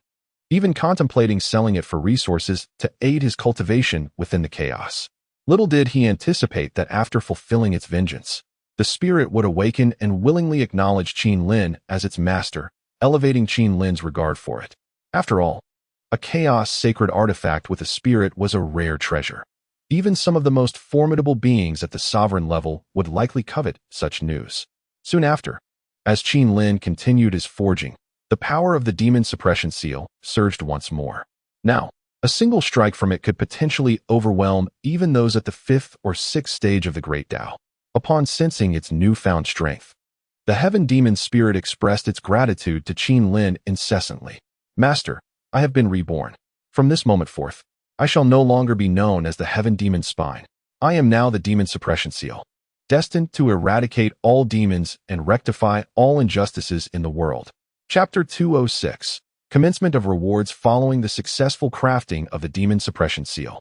even contemplating selling it for resources to aid his cultivation within the chaos. Little did he anticipate that after fulfilling its vengeance, the spirit would awaken and willingly acknowledge Qin Lin as its master, elevating Qin Lin's regard for it. After all, a chaos sacred artifact with a spirit was a rare treasure. Even some of the most formidable beings at the sovereign level would likely covet such news. Soon after, As Qin Lin continued his forging, the power of the demon suppression seal surged once more. Now, a single strike from it could potentially overwhelm even those at the 5th or 6th stage of the Great Tao. Upon sensing its newfound strength, the heaven demon spirit expressed its gratitude to Qin Lin incessantly. Master, I have been reborn. From this moment forth, I shall no longer be known as the heaven demon spine. I am now the demon suppression seal, destined to eradicate all demons and rectify all injustices in the world. Chapter 206. Commencement of rewards following the successful crafting of the demon suppression seal.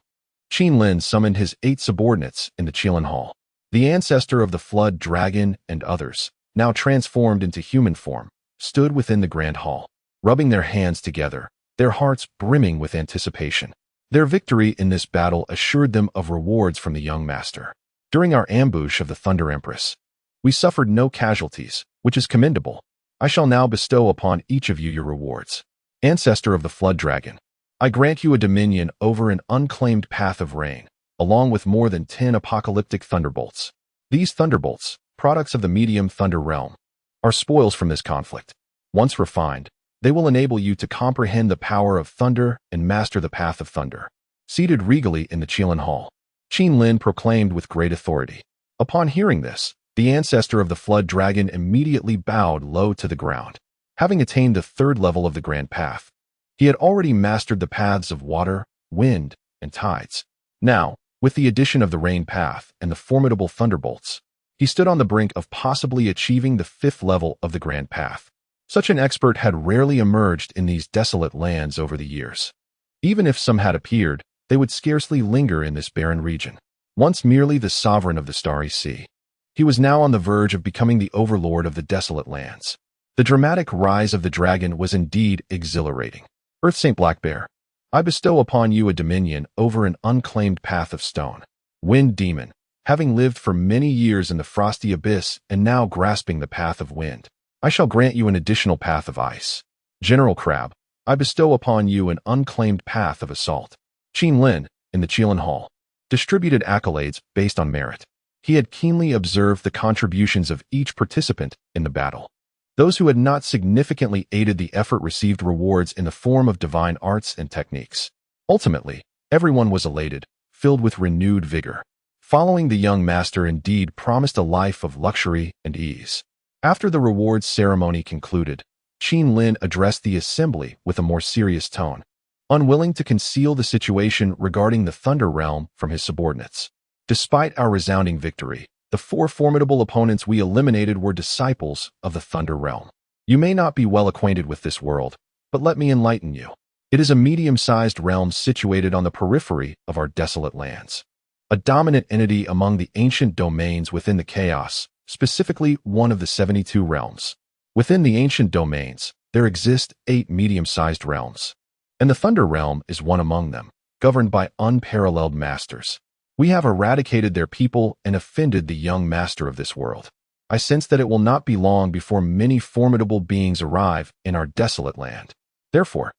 Qin Lin summoned his 8 subordinates in the Qilin Hall. The ancestor of the flood dragon and others, now transformed into human form, stood within the grand hall, rubbing their hands together, their hearts brimming with anticipation. Their victory in this battle assured them of rewards from the young master. During our ambush of the Thunder Empress, we suffered no casualties, which is commendable. I shall now bestow upon each of you your rewards. Ancestor of the Flood Dragon, I grant you a dominion over an unclaimed path of rain, along with more than 10 apocalyptic thunderbolts. These thunderbolts, products of the medium thunder realm, are spoils from this conflict. Once refined, they will enable you to comprehend the power of thunder and master the path of thunder. Seated regally in the Qilin Hall, Qin Lin proclaimed with great authority. Upon hearing this, the ancestor of the Flood Dragon immediately bowed low to the ground. Having attained the 3rd level of the Grand Path, he had already mastered the paths of water, wind, and tides. Now, with the addition of the rain path and the formidable thunderbolts, he stood on the brink of possibly achieving the 5th level of the Grand Path. Such an expert had rarely emerged in these desolate lands over the years. Even if some had appeared, they would scarcely linger in this barren region. Once merely the sovereign of the Starry Sea, he was now on the verge of becoming the overlord of the desolate lands. The dramatic rise of the dragon was indeed exhilarating. Earth Saint Black Bear, I bestow upon you a dominion over an unclaimed path of stone. Wind Demon, having lived for many years in the frosty abyss and now grasping the path of wind, I shall grant you an additional path of ice. General Crab, I bestow upon you an unclaimed path of assault. Qin Lin, in the Qilin Hall, distributed accolades based on merit. He had keenly observed the contributions of each participant in the battle. Those who had not significantly aided the effort received rewards in the form of divine arts and techniques. Ultimately, everyone was elated, filled with renewed vigor. Following the young master indeed promised a life of luxury and ease. After the rewards ceremony concluded, Qin Lin addressed the assembly with a more serious tone, unwilling to conceal the situation regarding the Thunder Realm from his subordinates. Despite our resounding victory, the 4 formidable opponents we eliminated were disciples of the Thunder Realm. You may not be well acquainted with this world, but let me enlighten you. It is a medium-sized realm situated on the periphery of our desolate lands. A dominant entity among the ancient domains within the chaos, specifically one of the 72 realms. Within the ancient domains, there exist 8 medium-sized realms, and the Thunder Realm is one among them, governed by unparalleled masters. We have eradicated their people and offended the young master of this world. I sense that it will not be long before many formidable beings arrive in our desolate land. Therefore,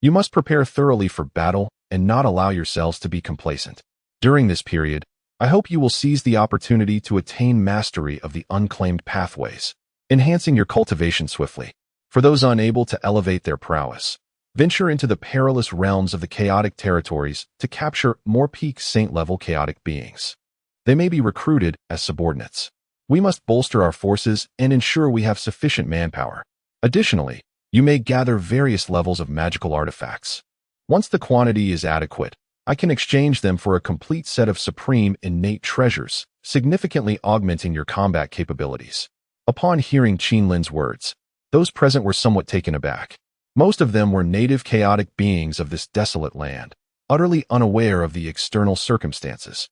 you must prepare thoroughly for battle and not allow yourselves to be complacent. During this period, I hope you will seize the opportunity to attain mastery of the unclaimed pathways, enhancing your cultivation swiftly. For those unable to elevate their prowess, venture into the perilous realms of the chaotic territories to capture more peak saint-level chaotic beings. They may be recruited as subordinates. We must bolster our forces and ensure we have sufficient manpower. Additionally, you may gather various levels of magical artifacts. Once the quantity is adequate, I can exchange them for a complete set of supreme innate treasures, significantly augmenting your combat capabilities. Upon hearing Qin Lin's words, those present were somewhat taken aback. Most of them were native chaotic beings of this desolate land, utterly unaware of the external circumstances.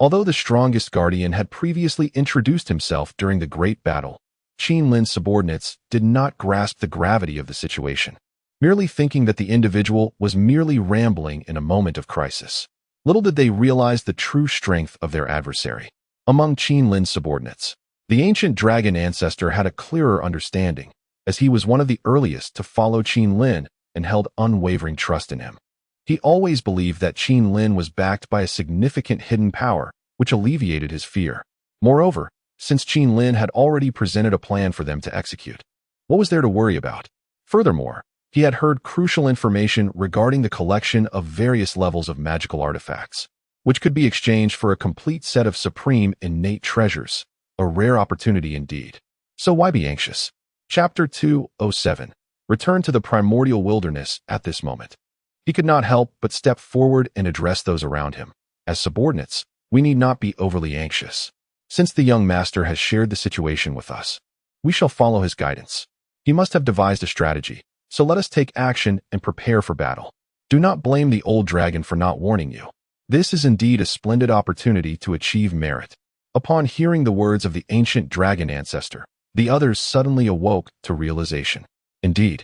Although the strongest guardian had previously introduced himself during the great battle, Qin Lin's subordinates did not grasp the gravity of the situation, merely thinking that the individual was merely rambling in a moment of crisis. Little did they realize the true strength of their adversary. Among Qin Lin's subordinates, the ancient dragon ancestor had a clearer understanding, as he was one of the earliest to follow Qin Lin and held unwavering trust in him. He always believed that Qin Lin was backed by a significant hidden power, which alleviated his fear. Moreover, since Qin Lin had already presented a plan for them to execute. What was there to worry about? Furthermore, he had heard crucial information regarding the collection of various levels of magical artifacts, which could be exchanged for a complete set of supreme innate treasures, a rare opportunity indeed. So why be anxious? Chapter 207. Return to the primordial wilderness at this moment. He could not help but step forward and address those around him. As subordinates, we need not be overly anxious. Since the young master has shared the situation with us, we shall follow his guidance. He must have devised a strategy, so let us take action and prepare for battle. Do not blame the old dragon for not warning you. This is indeed a splendid opportunity to achieve merit. Upon hearing the words of the ancient dragon ancestor, the others suddenly awoke to realization. Indeed,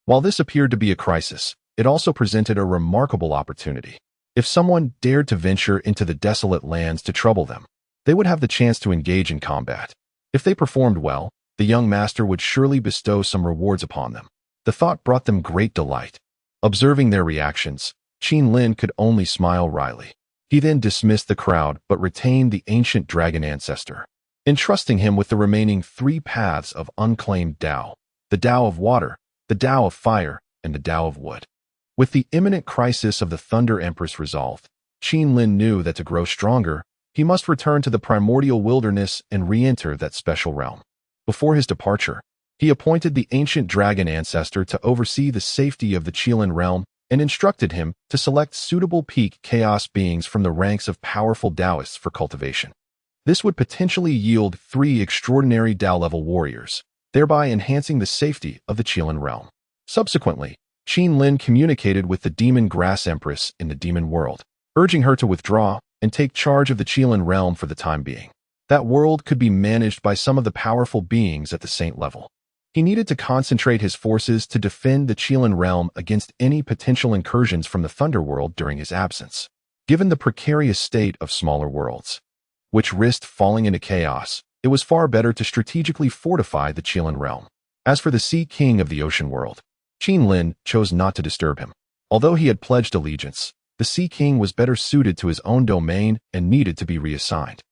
while this appeared to be a crisis, it also presented a remarkable opportunity. If someone dared to venture into the desolate lands to trouble them, they would have the chance to engage in combat. If they performed well, the young master would surely bestow some rewards upon them. The thought brought them great delight. Observing their reactions, Qin Lin could only smile wryly. He then dismissed the crowd but retained the ancient dragon ancestor, entrusting him with the remaining 3 paths of unclaimed Tao: the Tao of water, the Tao of fire, and the Tao of wood. With the imminent crisis of the Thunder Empress resolved, Qin Lin knew that to grow stronger, he must return to the primordial wilderness and re-enter that special realm. Before his departure, he appointed the ancient dragon ancestor to oversee the safety of the Qilin realm and instructed him to select suitable peak chaos beings from the ranks of powerful Taoists for cultivation. This would potentially yield 3 extraordinary Tao-level warriors, thereby enhancing the safety of the Qilin realm. Subsequently, Qin Lin communicated with the Demon Grass Empress in the demon world, urging her to withdraw and take charge of the Qilin realm for the time being. That world could be managed by some of the powerful beings at the saint level. He needed to concentrate his forces to defend the Qilin realm against any potential incursions from the Thunder World during his absence. Given the precarious state of smaller worlds, which risked falling into chaos, it was far better to strategically fortify the Qilin realm. As for the Sea King of the Ocean World, Qin Lin chose not to disturb him. Although he had pledged allegiance, the Sea King was better suited to his own domain and needed to be reassigned.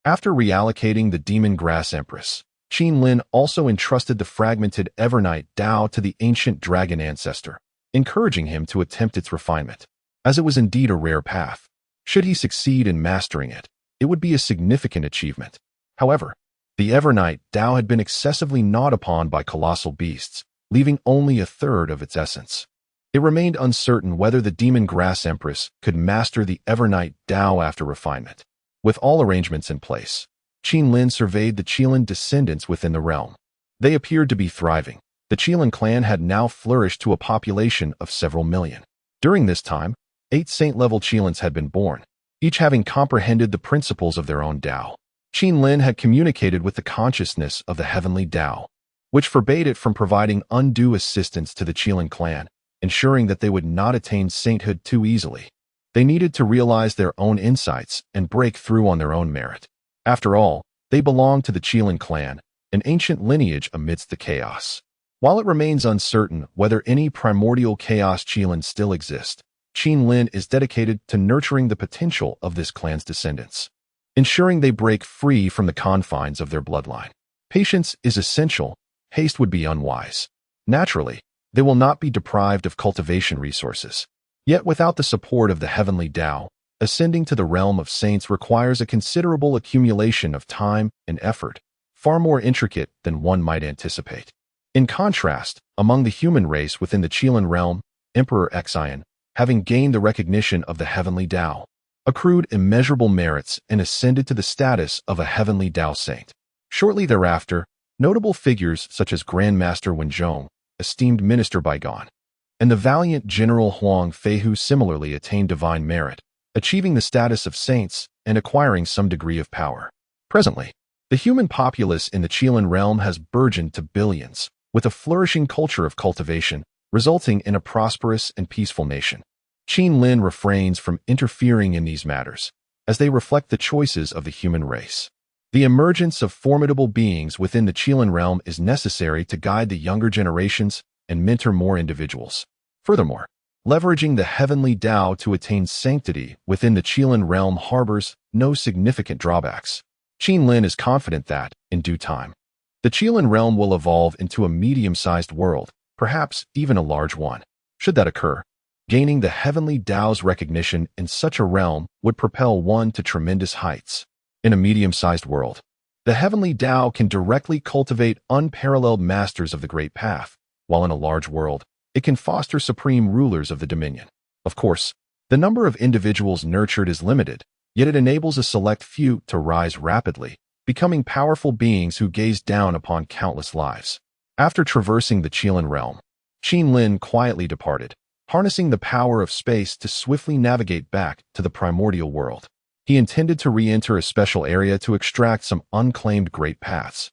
After reallocating the Demon Grass Empress, Qin Lin also entrusted the fragmented Evernight Tao to the ancient dragon ancestor, encouraging him to attempt its refinement, as it was indeed a rare path. Should he succeed in mastering it, it would be a significant achievement. However, the Evernight Tao had been excessively gnawed upon by colossal beasts, leaving only a third of its essence. It remained uncertain whether the Demon Grass Empress could master the Evernight Tao after refinement. With all arrangements in place, Qin Lin surveyed the Qilin descendants within the realm. They appeared to be thriving. The Qilin clan had now flourished to a population of several million. During this time, 8 saint-level Qilins had been born, each having comprehended the principles of their own Tao. Qin Lin had communicated with the consciousness of the heavenly Tao, which forbade it from providing undue assistance to the Qilin clan, ensuring that they would not attain sainthood too easily. They needed to realize their own insights and break through on their own merit. After all, they belonged to the Qilin clan, an ancient lineage amidst the chaos. While it remains uncertain whether any primordial chaos Qilin still exist, Qin Lin is dedicated to nurturing the potential of this clan's descendants, ensuring they break free from the confines of their bloodline. Patience is essential. Haste would be unwise. Naturally, they will not be deprived of cultivation resources. Yet without the support of the heavenly Tao, ascending to the realm of saints requires a considerable accumulation of time and effort, far more intricate than one might anticipate. In contrast, among the human race within the Qilin realm, Emperor Xian, having gained the recognition of the heavenly Tao, accrued immeasurable merits and ascended to the status of a heavenly Tao saint. Shortly thereafter, notable figures such as Grandmaster Wenzhong, esteemed minister Baigon, and the valiant General Huang Feihu similarly attained divine merit, achieving the status of saints and acquiring some degree of power. Presently, the human populace in the Qilin realm has burgeoned to billions, with a flourishing culture of cultivation, resulting in a prosperous and peaceful nation. Qin Lin refrains from interfering in these matters, as they reflect the choices of the human race. The emergence of formidable beings within the Qilin realm is necessary to guide the younger generations and mentor more individuals. Furthermore, leveraging the heavenly Tao to attain sanctity within the Qilin realm harbors no significant drawbacks. Qin Lin is confident that, in due time, the Qilin realm will evolve into a medium-sized world, perhaps even a large one. Should that occur, gaining the heavenly Tao's recognition in such a realm would propel one to tremendous heights. In a medium-sized world, the heavenly Tao can directly cultivate unparalleled masters of the Great Path, while in a large world, it can foster supreme rulers of the dominion. Of course, the number of individuals nurtured is limited, yet it enables a select few to rise rapidly, becoming powerful beings who gaze down upon countless lives. After traversing the Qilin realm, Qin Lin quietly departed, harnessing the power of space to swiftly navigate back to the primordial world. He intended to re-enter a special area to extract some unclaimed great paths.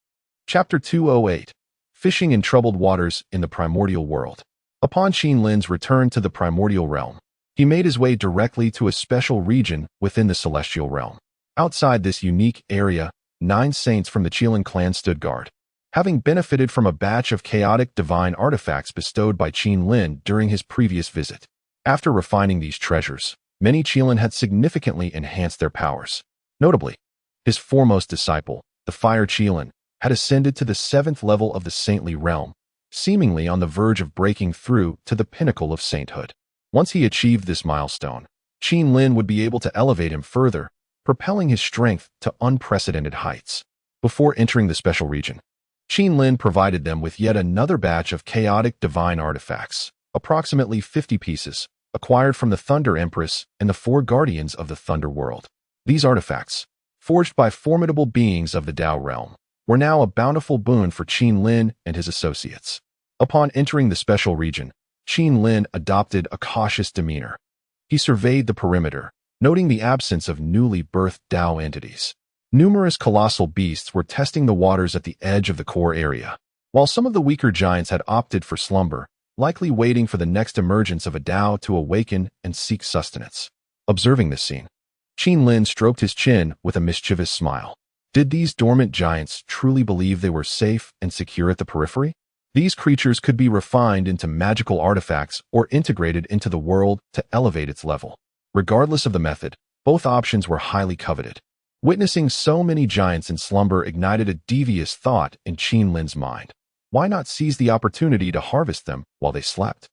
Chapter 208. Fishing in Troubled Waters in the Primordial World. Upon Qin Lin's return to the primordial realm, he made his way directly to a special region within the celestial realm. Outside this unique area, 9 saints from the Qilin clan stood guard. Having benefited from a batch of chaotic divine artifacts bestowed by Qin Lin during his previous visit. After refining these treasures, many Qilin had significantly enhanced their powers. Notably, his foremost disciple, the Fire Qilin, had ascended to the 7th level of the saintly realm, seemingly on the verge of breaking through to the pinnacle of sainthood. Once he achieved this milestone, Qin Lin would be able to elevate him further, propelling his strength to unprecedented heights. Before entering the special region, Qin Lin provided them with yet another batch of chaotic divine artifacts, approximately 50 pieces, acquired from the Thunder Empress and the 4 guardians of the Thunder World. These artifacts, forged by formidable beings of the Tao realm, were now a bountiful boon for Qin Lin and his associates. Upon entering the special region, Qin Lin adopted a cautious demeanor. He surveyed the perimeter, noting the absence of newly birthed Tao entities. Numerous colossal beasts were testing the waters at the edge of the core area, while some of the weaker giants had opted for slumber, likely waiting for the next emergence of a Tao to awaken and seek sustenance. Observing this scene, Qin Lin stroked his chin with a mischievous smile. Did these dormant giants truly believe they were safe and secure at the periphery? These creatures could be refined into magical artifacts or integrated into the world to elevate its level. Regardless of the method, both options were highly coveted. Witnessing so many giants in slumber ignited a devious thought in Qin Lin's mind. Why not seize the opportunity to harvest them while they slept?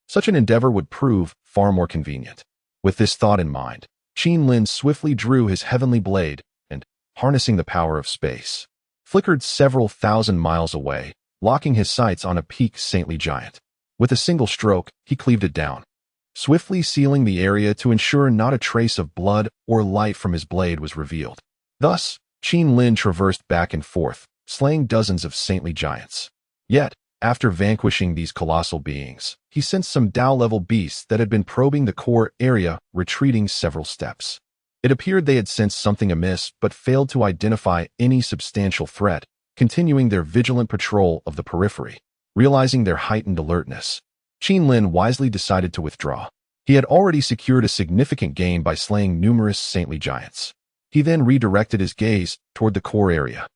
Such an endeavor would prove far more convenient. With this thought in mind, Qin Lin swiftly drew his heavenly blade and, harnessing the power of space, flickered several thousand miles away, locking his sights on a peak saintly giant. With a single stroke, he cleaved it down, swiftly sealing the area to ensure not a trace of blood or light from his blade was revealed. Thus, Qin Lin traversed back and forth, slaying dozens of saintly giants. Yet, after vanquishing these colossal beings, he sensed some Tao-level beasts that had been probing the core area, retreating several steps. It appeared they had sensed something amiss but failed to identify any substantial threat, continuing their vigilant patrol of the periphery. Realizing their heightened alertness, Qin Lin wisely decided to withdraw. He had already secured a significant gain by slaying numerous saintly giants. He then redirected his gaze toward the core area.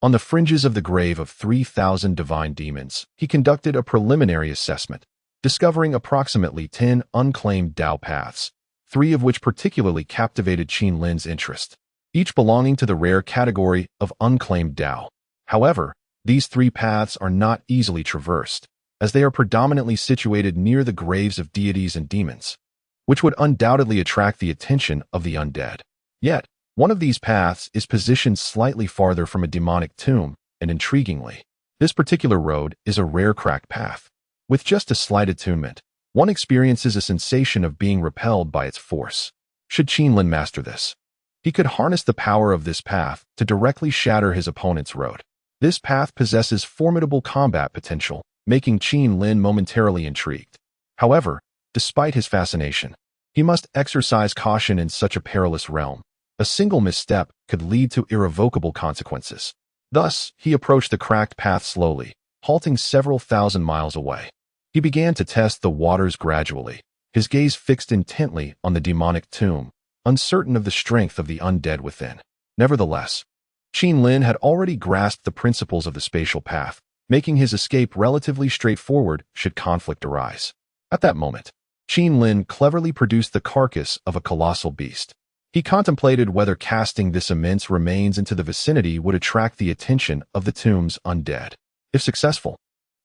On the fringes of the grave of 3,000 divine demons, he conducted a preliminary assessment, discovering approximately 10 unclaimed Tao paths, 3 of which particularly captivated Qin Lin's interest, each belonging to the rare category of unclaimed Tao. However, these 3 paths are not easily traversed, as they are predominantly situated near the graves of deities and demons, which would undoubtedly attract the attention of the undead. Yet, one of these paths is positioned slightly farther from a demonic tomb, and intriguingly, this particular road is a rare cracked path. With just a slight attunement, one experiences a sensation of being repelled by its force. Should Qin Lin master this, he could harness the power of this path to directly shatter his opponent's road. This path possesses formidable combat potential, making Qin Lin momentarily intrigued. However, despite his fascination, he must exercise caution in such a perilous realm. A single misstep could lead to irrevocable consequences. Thus, he approached the cracked path slowly, halting several thousand miles away. He began to test the waters gradually, his gaze fixed intently on the demonic tomb, uncertain of the strength of the undead within. Nevertheless, Qin Lin had already grasped the principles of the spatial path, making his escape relatively straightforward should conflict arise. At that moment, Qin Lin cleverly produced the carcass of a colossal beast. He contemplated whether casting this immense remains into the vicinity would attract the attention of the tomb's undead. If successful,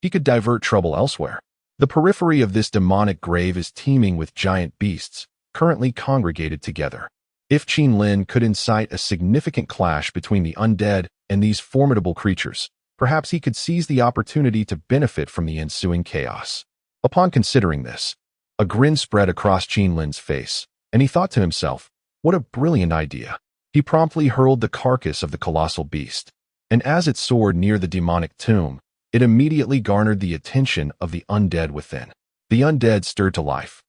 he could divert trouble elsewhere. The periphery of this demonic grave is teeming with giant beasts, currently congregated together. If Qin could incite a significant clash between the undead and these formidable creatures, perhaps he could seize the opportunity to benefit from the ensuing chaos. Upon considering this, a grin spread across Qin's face, and he thought to himself, what a brilliant idea. He promptly hurled the carcass of the colossal beast, and as it soared near the demonic tomb, it immediately garnered the attention of the undead within. The undead stirred to life,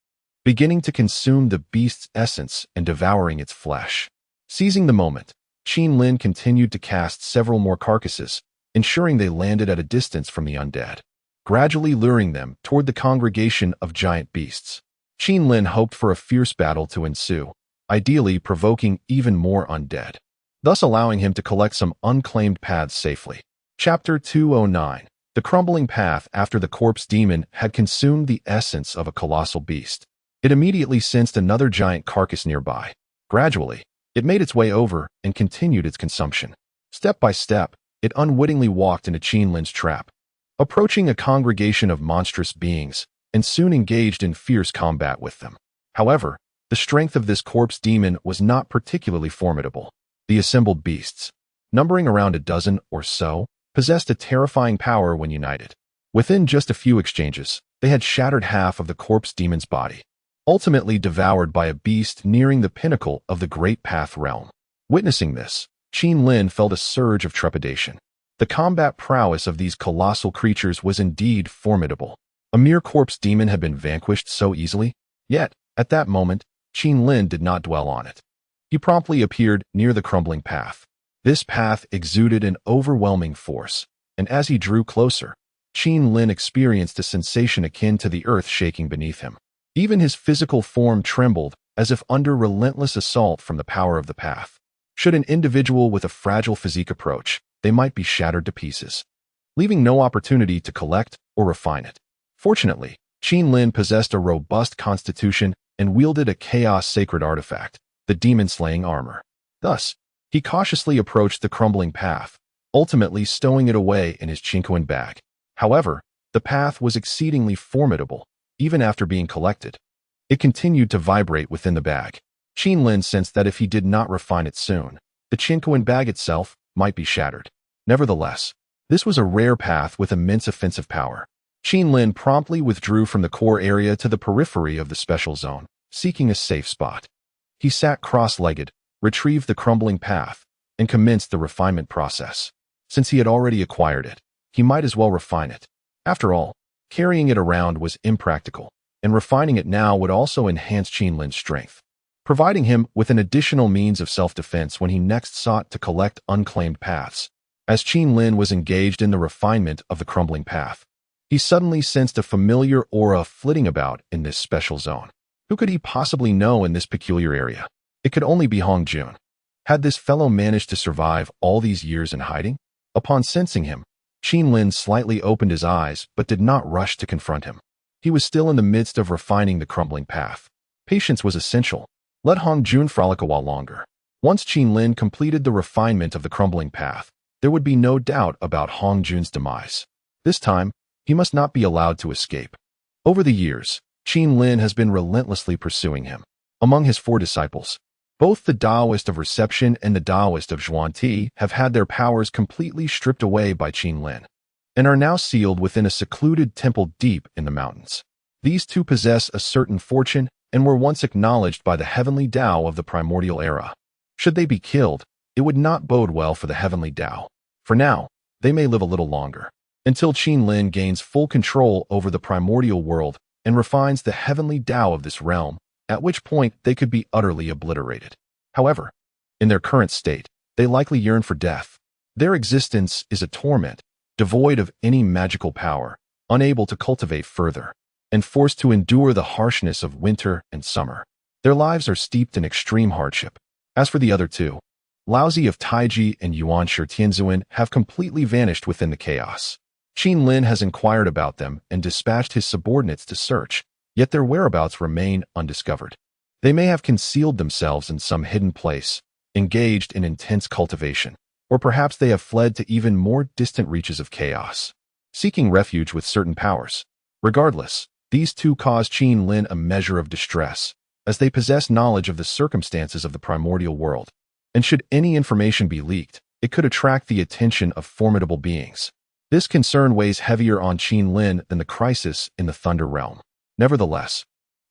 beginning to consume the beast's essence and devouring its flesh. Seizing the moment, Qin continued to cast several more carcasses, ensuring they landed at a distance from the undead, gradually luring them toward the congregation of giant beasts. Qin hoped for a fierce battle to ensue, ideally provoking even more undead, thus allowing him to collect some unclaimed paths safely. Chapter 209. The crumbling path. After the corpse demon had consumed the essence of a colossal beast, it immediately sensed another giant carcass nearby. Gradually, it made its way over and continued its consumption. Step by step, it unwittingly walked into Qin's trap, approaching a congregation of monstrous beings, and soon engaged in fierce combat with them. However, the strength of this corpse demon was not particularly formidable. The assembled beasts, numbering around a dozen or so, possessed a terrifying power when united. Within just a few exchanges, they had shattered half of the corpse demon's body, ultimately devoured by a beast nearing the pinnacle of the Great Path realm. Witnessing this, Qin felt a surge of trepidation. The combat prowess of these colossal creatures was indeed formidable. A mere corpse demon had been vanquished so easily, yet, at that moment, Qin did not dwell on it. He promptly appeared near the crumbling path. This path exuded an overwhelming force, and as he drew closer, Qin experienced a sensation akin to the earth shaking beneath him. Even his physical form trembled, as if under relentless assault from the power of the path. Should an individual with a fragile physique approach, they might be shattered to pieces, leaving no opportunity to collect or refine it. Fortunately, Qin possessed a robust constitution and wielded a chaos-sacred artifact, the demon-slaying armor. Thus, he cautiously approached the crumbling path, ultimately stowing it away in his Qinquan bag. However, the path was exceedingly formidable, even after being collected. It continued to vibrate within the bag. Qin sensed that if he did not refine it soon, the Qinquan bag itself might be shattered. Nevertheless, this was a rare path with immense offensive power. Qin promptly withdrew from the core area to the periphery of the special zone, seeking a safe spot. He sat cross-legged, retrieved the crumbling path, and commenced the refinement process. Since he had already acquired it, he might as well refine it. After all, carrying it around was impractical, and refining it now would also enhance Qin's strength, providing him with an additional means of self-defense when he next sought to collect unclaimed paths. As Qin was engaged in the refinement of the crumbling path, he suddenly sensed a familiar aura flitting about in this special zone. Who could he possibly know in this peculiar area? It could only be Hongjun. Had this fellow managed to survive all these years in hiding? Upon sensing him, Qin slightly opened his eyes but did not rush to confront him. He was still in the midst of refining the crumbling path. Patience was essential. Let Hongjun frolic a while longer. Once Qin completed the refinement of the crumbling path, there would be no doubt about Hongjun's demise. This time, he must not be allowed to escape. Over the years, Qin has been relentlessly pursuing him. Among his 4 disciples, both the Taoist of Reception and the Taoist of Zhuangti have had their powers completely stripped away by Qin, and are now sealed within a secluded temple deep in the mountains. These 2 possess a certain fortune and were once acknowledged by the heavenly Tao of the primordial era. Should they be killed, it would not bode well for the heavenly Tao. For now, they may live a little longer, until Qin gains full control over the primordial world and refines the heavenly Tao of this realm, at which point they could be utterly obliterated. However, in their current state, they likely yearn for death. Their existence is a torment, devoid of any magical power, unable to cultivate further, and forced to endure the harshness of winter and summer. Their lives are steeped in extreme hardship. As for the other 2, Laozi of Taiji and Yuan Shi Tianzuan have completely vanished within the chaos. Qin has inquired about them and dispatched his subordinates to search, yet their whereabouts remain undiscovered. They may have concealed themselves in some hidden place, engaged in intense cultivation, or perhaps they have fled to even more distant reaches of chaos, seeking refuge with certain powers. Regardless, these two cause Qin Lin a measure of distress, as they possess knowledge of the circumstances of the primordial world. And should any information be leaked, it could attract the attention of formidable beings. This concern weighs heavier on Qin Lin than the crisis in the Thunder Realm. Nevertheless,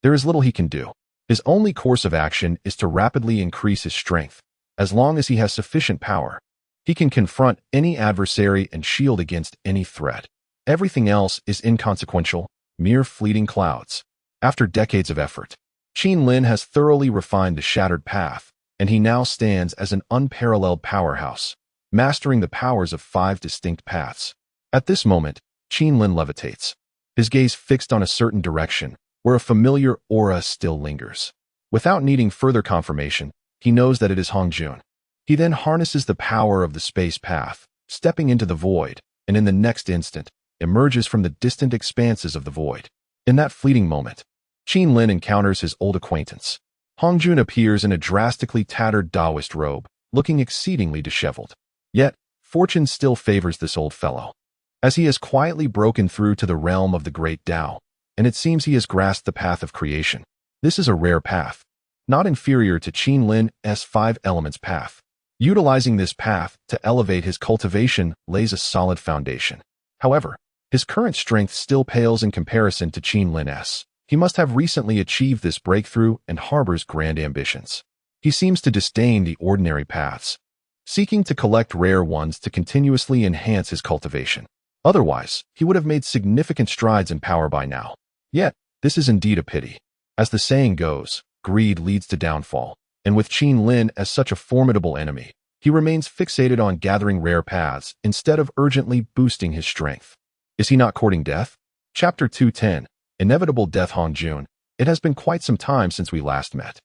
there is little he can do. His only course of action is to rapidly increase his strength. As long as he has sufficient power, he can confront any adversary and shield against any threat. Everything else is inconsequential, mere fleeting clouds. After decades of effort, Qin Lin has thoroughly refined the shattered path, and he now stands as an unparalleled powerhouse, mastering the powers of 5 distinct paths. At this moment, Qin Lin levitates, his gaze fixed on a certain direction, where a familiar aura still lingers. Without needing further confirmation, he knows that it is Hongjun. He then harnesses the power of the space path, stepping into the void, and in the next instant, emerges from the distant expanses of the void. In that fleeting moment, Qin Lin encounters his old acquaintance. Hongjun appears in a drastically tattered Taoist robe, looking exceedingly disheveled. Yet, fortune still favors this old fellow, as he has quietly broken through to the realm of the great Tao, and it seems he has grasped the path of creation. This is a rare path, not inferior to Qin Lin's 5 elements path. Utilizing this path to elevate his cultivation lays a solid foundation. However, his current strength still pales in comparison to Qin Lin's. He must have recently achieved this breakthrough and harbors grand ambitions. He seems to disdain the ordinary paths, seeking to collect rare ones to continuously enhance his cultivation. Otherwise, he would have made significant strides in power by now. Yet, this is indeed a pity. As the saying goes, greed leads to downfall, and with Qin Lin as such a formidable enemy, he remains fixated on gathering rare paths instead of urgently boosting his strength. Is he not courting death? Chapter 210, Inevitable Death. Hongjun, it has been quite some time since we last met.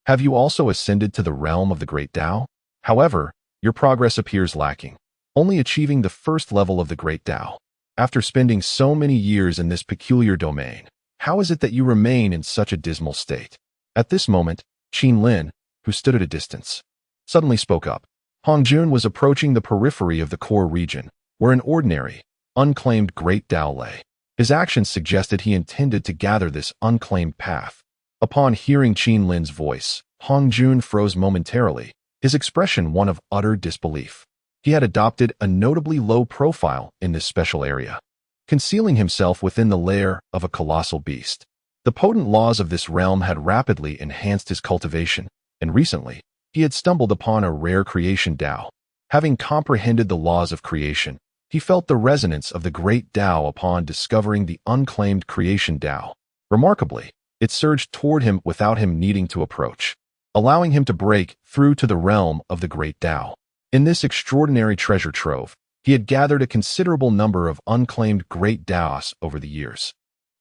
Have you also ascended to the realm of the Great Tao? However, your progress appears lacking, only achieving the first level of the Great Tao. After spending so many years in this peculiar domain, how is it that you remain in such a dismal state? At this moment, Qin Lin, who stood at a distance, suddenly spoke up. Hongjun was approaching the periphery of the core region, where an ordinary, unclaimed Great Tao lay. His actions suggested he intended to gather this unclaimed path. Upon hearing Qin Lin's voice, Hongjun froze momentarily, his expression one of utter disbelief. He had adopted a notably low profile in this special area, concealing himself within the lair of a colossal beast. The potent laws of this realm had rapidly enhanced his cultivation, and recently, he had stumbled upon a rare creation Tao. Having comprehended the laws of creation, he felt the resonance of the great Tao upon discovering the unclaimed creation Tao. Remarkably, it surged toward him without him needing to approach, allowing him to break through to the realm of the great Tao. In this extraordinary treasure trove, he had gathered a considerable number of unclaimed great Taos over the years.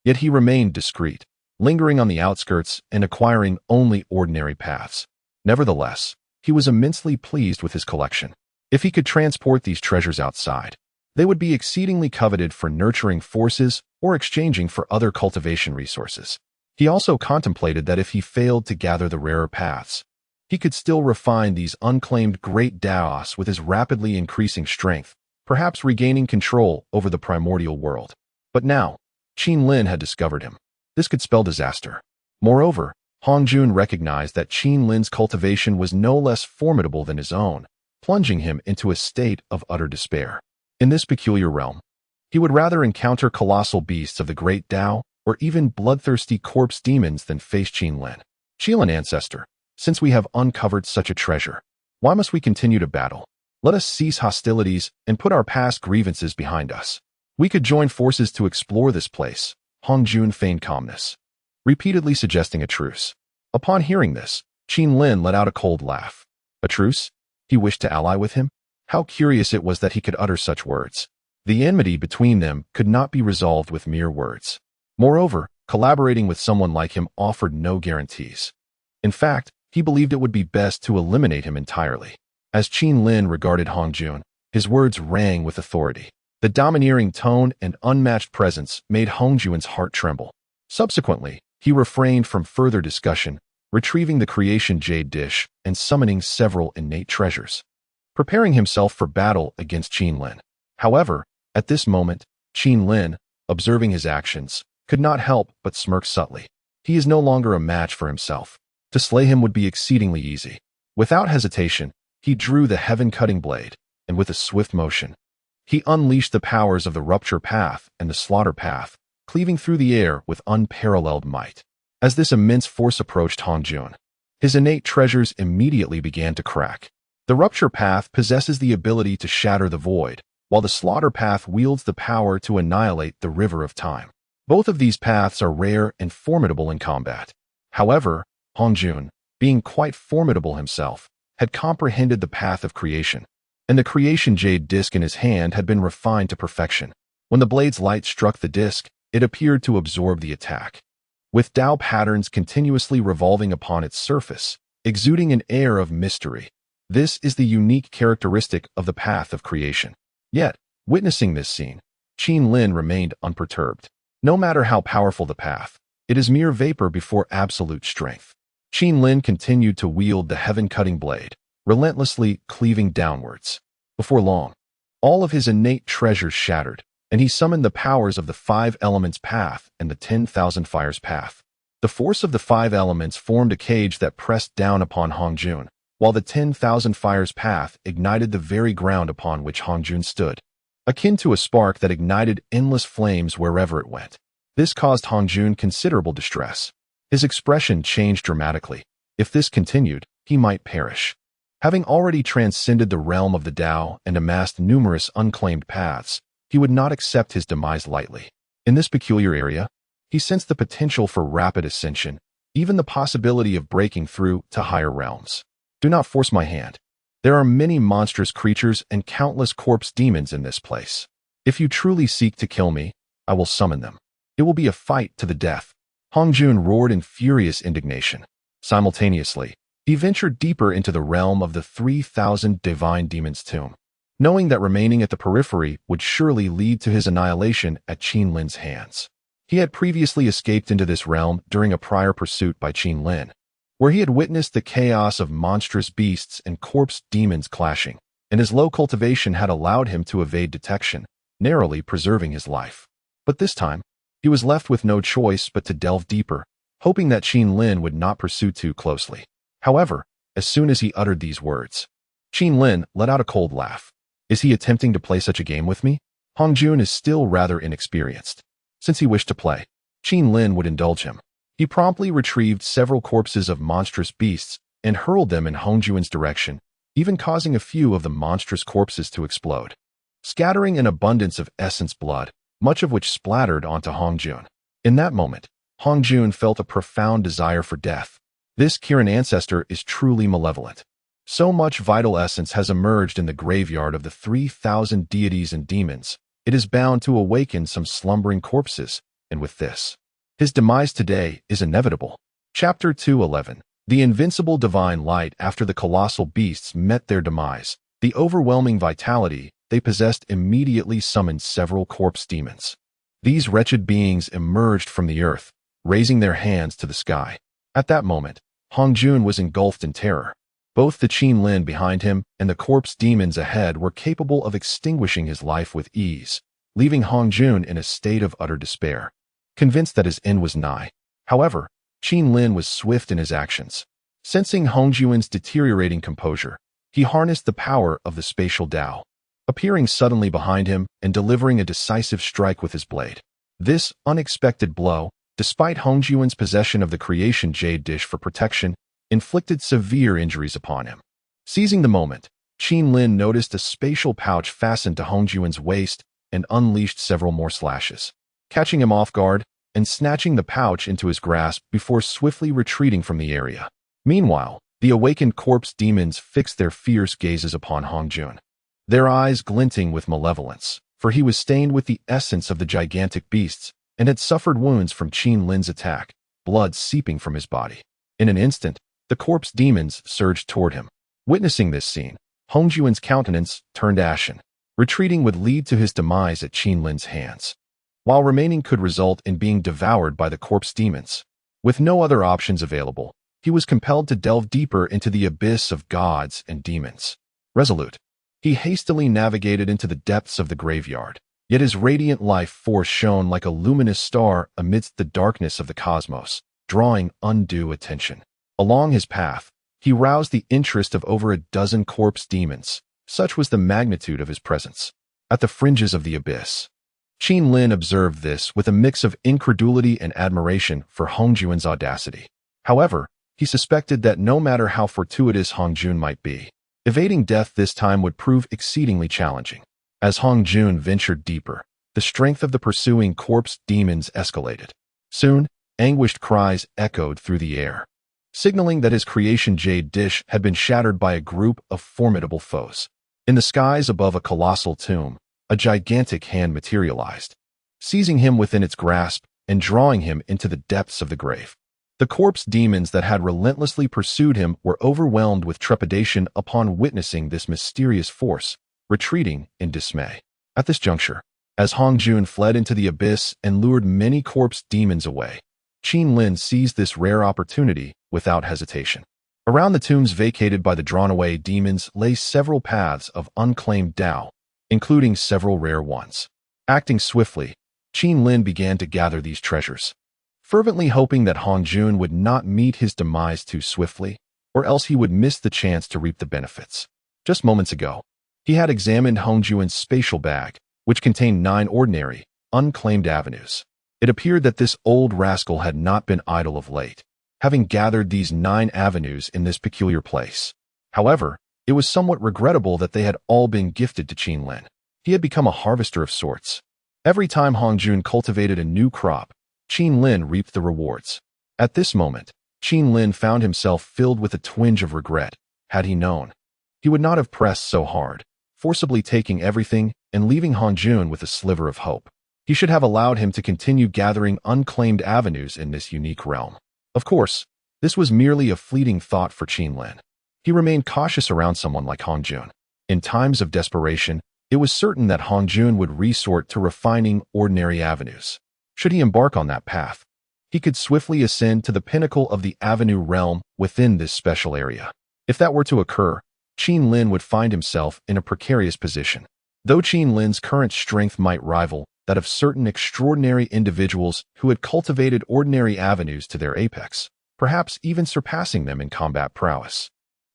Yet he remained discreet, lingering on the outskirts and acquiring only ordinary paths. Nevertheless, he was immensely pleased with his collection. If he could transport these treasures outside, they would be exceedingly coveted for nurturing forces or exchanging for other cultivation resources. He also contemplated that if he failed to gather the rarer paths, he could still refine these unclaimed great Taos with his rapidly increasing strength, perhaps regaining control over the primordial world. But now, Qin Lin had discovered him. This could spell disaster. Moreover, Hongjun recognized that Qin Lin's cultivation was no less formidable than his own, plunging him into a state of utter despair. In this peculiar realm, he would rather encounter colossal beasts of the great Tao or even bloodthirsty corpse demons than face Qin Lin. Qilin ancestor, since we have uncovered such a treasure, why must we continue to battle? Let us cease hostilities and put our past grievances behind us. We could join forces to explore this place. Hongjun feigned calmness, repeatedly suggesting a truce. Upon hearing this, Qin Lin let out a cold laugh. A truce? He wished to ally with him? How curious it was that he could utter such words. The enmity between them could not be resolved with mere words. Moreover, collaborating with someone like him offered no guarantees. In fact, he believed it would be best to eliminate him entirely. As Qin Lin regarded Hongjun, his words rang with authority. The domineering tone and unmatched presence made Hongjun's heart tremble. Subsequently, he refrained from further discussion, retrieving the creation jade dish and summoning several innate treasures, preparing himself for battle against Qin Lin. However, at this moment, Qin Lin, observing his actions, could not help but smirk subtly. He is no longer a match for himself. To slay him would be exceedingly easy. Without hesitation, he drew the heaven-cutting blade, and with a swift motion, he unleashed the powers of the rupture path and the slaughter path, cleaving through the air with unparalleled might. As this immense force approached Hongjun, his innate treasures immediately began to crack. The rupture path possesses the ability to shatter the void, while the slaughter path wields the power to annihilate the river of time. Both of these paths are rare and formidable in combat. However, Hongjun, being quite formidable himself, had comprehended the path of creation, and the creation jade disc in his hand had been refined to perfection. When the blade's light struck the disc, it appeared to absorb the attack, with Tao patterns continuously revolving upon its surface, exuding an air of mystery. This is the unique characteristic of the path of creation. Yet, witnessing this scene, Qin Lin remained unperturbed. No matter how powerful the path, it is mere vapor before absolute strength. Qin Lin continued to wield the heaven-cutting blade, relentlessly cleaving downwards. Before long, all of his innate treasures shattered, and he summoned the powers of the 5 elements path and the 10,000 fires path. The force of the 5 elements formed a cage that pressed down upon Hongjun, while the 10,000 fires path ignited the very ground upon which Hongjun stood, akin to a spark that ignited endless flames wherever it went. This caused Hongjun considerable distress. His expression changed dramatically. If this continued, he might perish. Having already transcended the realm of the Tao and amassed numerous unclaimed paths, he would not accept his demise lightly. In this peculiar area, he sensed the potential for rapid ascension, even the possibility of breaking through to higher realms. Do not force my hand. There are many monstrous creatures and countless corpse demons in this place. If you truly seek to kill me, I will summon them. It will be a fight to the death. Hongjun roared in furious indignation. Simultaneously, he ventured deeper into the realm of the 3,000 divine demons' tomb, knowing that remaining at the periphery would surely lead to his annihilation at Qin Lin's hands. He had previously escaped into this realm during a prior pursuit by Qin Lin, where he had witnessed the chaos of monstrous beasts and corpse demons clashing, and his low cultivation had allowed him to evade detection, narrowly preserving his life. But this time, he was left with no choice but to delve deeper, hoping that Qin Lin would not pursue too closely. However, as soon as he uttered these words, Qin Lin let out a cold laugh. Is he attempting to play such a game with me? Hongjun is still rather inexperienced. Since he wished to play, Qin Lin would indulge him. He promptly retrieved several corpses of monstrous beasts and hurled them in Hongjun's direction, even causing a few of the monstrous corpses to explode, scattering an abundance of essence blood, much of which splattered onto Hongjun. In that moment, Hongjun felt a profound desire for death. This Kirin ancestor is truly malevolent. So much vital essence has emerged in the graveyard of the 3,000 deities and demons, it is bound to awaken some slumbering corpses, and with this, his demise today is inevitable. Chapter 2:11. The invincible divine light. After the colossal beasts met their demise, the overwhelming vitality they possessed immediately summoned several corpse demons. These wretched beings emerged from the earth, raising their hands to the sky. At that moment, Hongjun was engulfed in terror. Both the Qin Lin behind him and the corpse demons ahead were capable of extinguishing his life with ease, leaving Hongjun in a state of utter despair, convinced that his end was nigh. However, Qin Lin was swift in his actions. Sensing Hongjun's deteriorating composure, he harnessed the power of the spatial Tao, appearing suddenly behind him and delivering a decisive strike with his blade. This unexpected blow, despite Hongjun's possession of the creation jade dish for protection, inflicted severe injuries upon him. Seizing the moment, Qin Lin noticed a spatial pouch fastened to Hongjun's waist and unleashed several more slashes, catching him off guard and snatching the pouch into his grasp before swiftly retreating from the area. Meanwhile, the awakened corpse demons fixed their fierce gazes upon Hongjun, their eyes glinting with malevolence, for he was stained with the essence of the gigantic beasts and had suffered wounds from Qin Lin's attack, blood seeping from his body. In an instant, the corpse demons surged toward him. Witnessing this scene, Hongjun's countenance turned ashen. Retreating would lead to his demise at Qin Lin's hands, while remaining could result in being devoured by the corpse demons. With no other options available, he was compelled to delve deeper into the abyss of gods and demons. Resolute, he hastily navigated into the depths of the graveyard, yet his radiant life force shone like a luminous star amidst the darkness of the cosmos, drawing undue attention. Along his path, he roused the interest of over a dozen corpse demons. Such was the magnitude of his presence. At the fringes of the abyss, Qin Lin observed this with a mix of incredulity and admiration for Hongjuan's audacity. However, he suspected that no matter how fortuitous Hongjun might be, evading death this time would prove exceedingly challenging. As Hongjun ventured deeper, the strength of the pursuing corpse demons escalated. Soon, anguished cries echoed through the air, signaling that his creation jade dish had been shattered by a group of formidable foes. In the skies above a colossal tomb, a gigantic hand materialized, seizing him within its grasp and drawing him into the depths of the grave. The corpse demons that had relentlessly pursued him were overwhelmed with trepidation upon witnessing this mysterious force, retreating in dismay. At this juncture, as Hongjun fled into the abyss and lured many corpse demons away, Qin Lin seized this rare opportunity without hesitation. Around the tombs vacated by the drawn-away demons lay several paths of unclaimed Tao, including several rare ones. Acting swiftly, Qin Lin began to gather these treasures, fervently hoping that Hongjun would not meet his demise too swiftly, or else he would miss the chance to reap the benefits. Just moments ago, he had examined Hongjuan's spatial bag, which contained 9 ordinary, unclaimed avenues. It appeared that this old rascal had not been idle of late, having gathered these 9 avenues in this peculiar place. However, it was somewhat regrettable that they had all been gifted to Qin Lin. He had become a harvester of sorts. Every time Hongjun cultivated a new crop, Qin Lin reaped the rewards. At this moment, Qin Lin found himself filled with a twinge of regret. Had he known, he would not have pressed so hard, forcibly taking everything and leaving Hongjun with a sliver of hope. He should have allowed him to continue gathering unclaimed avenues in this unique realm. Of course, this was merely a fleeting thought for Qin Lin. He remained cautious around someone like Hongjun. In times of desperation, it was certain that Hongjun would resort to refining ordinary avenues. Should he embark on that path, he could swiftly ascend to the pinnacle of the avenue realm within this special area. If that were to occur, Qin Lin would find himself in a precarious position. Though Qin Lin's current strength might rival that of certain extraordinary individuals who had cultivated ordinary avenues to their apex, perhaps even surpassing them in combat prowess,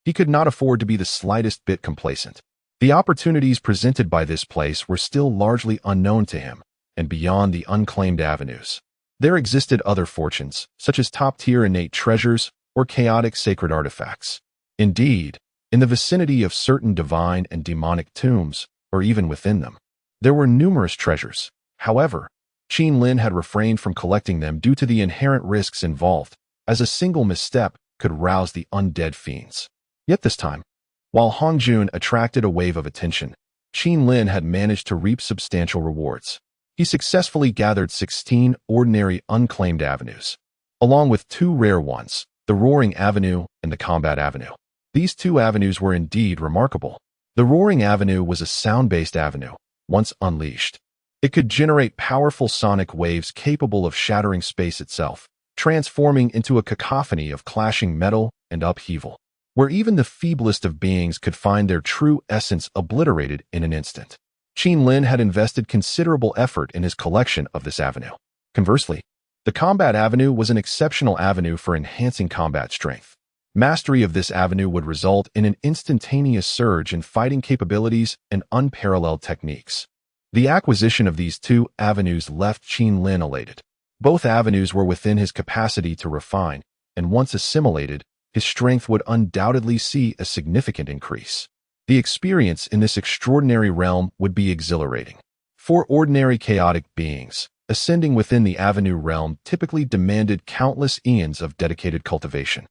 he could not afford to be the slightest bit complacent. The opportunities presented by this place were still largely unknown to him, and beyond the unclaimed avenues, there existed other fortunes, such as top-tier innate treasures or chaotic sacred artifacts. Indeed, in the vicinity of certain divine and demonic tombs, or even within them, there were numerous treasures. However, Qin Lin had refrained from collecting them due to the inherent risks involved, as a single misstep could rouse the undead fiends. Yet this time, while Hongjun attracted a wave of attention, Qin Lin had managed to reap substantial rewards. He successfully gathered 16 ordinary unclaimed avenues, along with 2 rare ones, the Roaring Avenue and the Combat Avenue. These 2 avenues were indeed remarkable. The Roaring Avenue was a sound-based avenue, once unleashed. It could generate powerful sonic waves capable of shattering space itself, transforming into a cacophony of clashing metal and upheaval, where even the feeblest of beings could find their true essence obliterated in an instant. Qin Lin had invested considerable effort in his collection of this avenue. Conversely, the Combat Avenue was an exceptional avenue for enhancing combat strength. Mastery of this avenue would result in an instantaneous surge in fighting capabilities and unparalleled techniques. The acquisition of these 2 avenues left Qin Lin elated. Both avenues were within his capacity to refine, and once assimilated, his strength would undoubtedly see a significant increase. The experience in this extraordinary realm would be exhilarating. For ordinary chaotic beings, ascending within the avenue realm typically demanded countless eons of dedicated cultivation,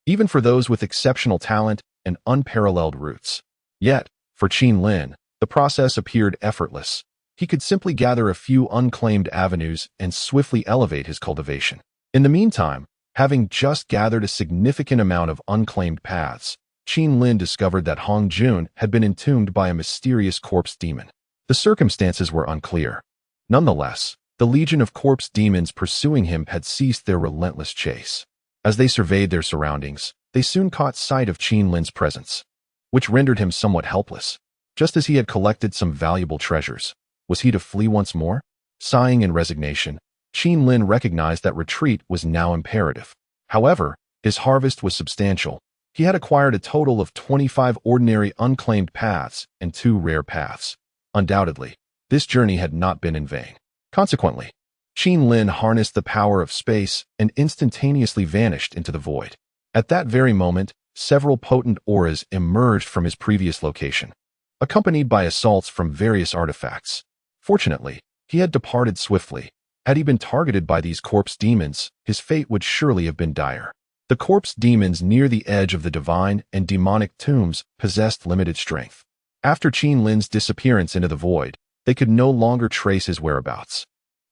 even for those with exceptional talent and unparalleled roots. Yet, for Qin Lin, the process appeared effortless. He could simply gather a few unclaimed avenues and swiftly elevate his cultivation. In the meantime, having just gathered a significant amount of unclaimed paths, Qin Lin discovered that Hongjun had been entombed by a mysterious corpse demon. The circumstances were unclear. Nonetheless, the legion of corpse demons pursuing him had ceased their relentless chase. As they surveyed their surroundings, they soon caught sight of Qin Lin's presence, which rendered him somewhat helpless. Just as he had collected some valuable treasures, was he to flee once more? Sighing in resignation, Qin Lin recognized that retreat was now imperative. However, his harvest was substantial. He had acquired a total of 25 ordinary unclaimed paths and 2 rare paths. Undoubtedly, this journey had not been in vain. Consequently, Qin Lin harnessed the power of space and instantaneously vanished into the void. At that very moment, several potent auras emerged from his previous location, accompanied by assaults from various artifacts. Fortunately, he had departed swiftly. Had he been targeted by these corpse demons, his fate would surely have been dire. The corpse demons near the edge of the divine and demonic tombs possessed limited strength. After Qin Lin's disappearance into the void, they could no longer trace his whereabouts,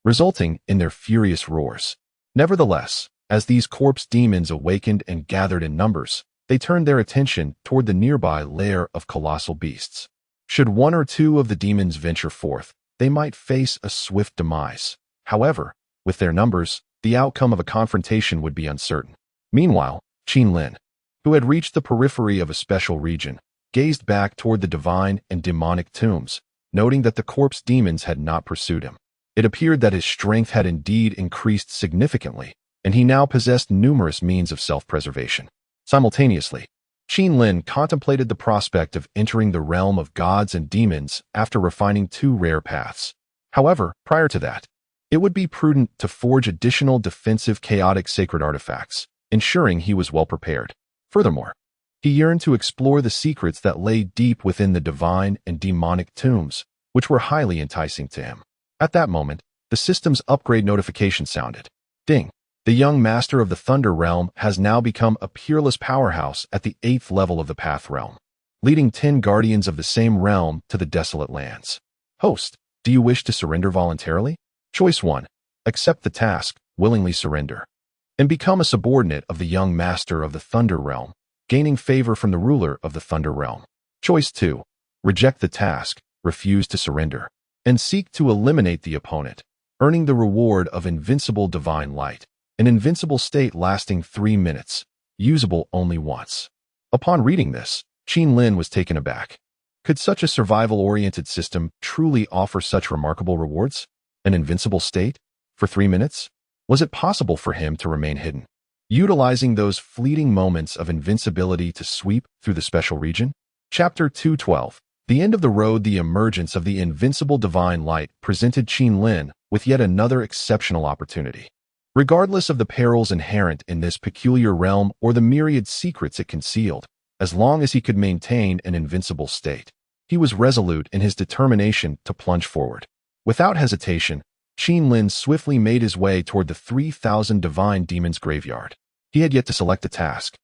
resulting in their furious roars. Nevertheless, as these corpse demons awakened and gathered in numbers, they turned their attention toward the nearby lair of colossal beasts. Should 1 or 2 of the demons venture forth, they might face a swift demise. However, with their numbers, the outcome of a confrontation would be uncertain. Meanwhile, Qin Lin, who had reached the periphery of a special region, gazed back toward the divine and demonic tombs, noting that the corpse demons had not pursued him. It appeared that his strength had indeed increased significantly, and he now possessed numerous means of self-preservation. Simultaneously, Qin Lin contemplated the prospect of entering the realm of gods and demons after refining 2 rare paths. However, prior to that, it would be prudent to forge additional defensive chaotic sacred artifacts, ensuring he was well prepared. Furthermore, he yearned to explore the secrets that lay deep within the divine and demonic tombs, which were highly enticing to him. At that moment, the system's upgrade notification sounded. Ding! The young master of the Thunder Realm has now become a peerless powerhouse at the 8th level of the Path Realm, leading 10 guardians of the same realm to the desolate lands. Host, do you wish to surrender voluntarily? Choice 1. Accept the task, willingly surrender, and become a subordinate of the young master of the Thunder Realm, gaining favor from the ruler of the Thunder Realm. Choice 2. Reject the task, refuse to surrender, and seek to eliminate the opponent, earning the reward of invincible divine light, an invincible state lasting 3 minutes, usable only once. Upon reading this, Qin Lin was taken aback. Could such a survival-oriented system truly offer such remarkable rewards? An invincible state? For 3 minutes? Was it possible for him to remain hidden, utilizing those fleeting moments of invincibility to sweep through the special region? Chapter 212. The end of the road. The emergence of the invincible divine light presented Qin Lin with yet another exceptional opportunity. Regardless of the perils inherent in this peculiar realm or the myriad secrets it concealed, as long as he could maintain an invincible state, he was resolute in his determination to plunge forward. Without hesitation, Qin Lin swiftly made his way toward the 3,000 divine demons' graveyard. He had yet to select a task,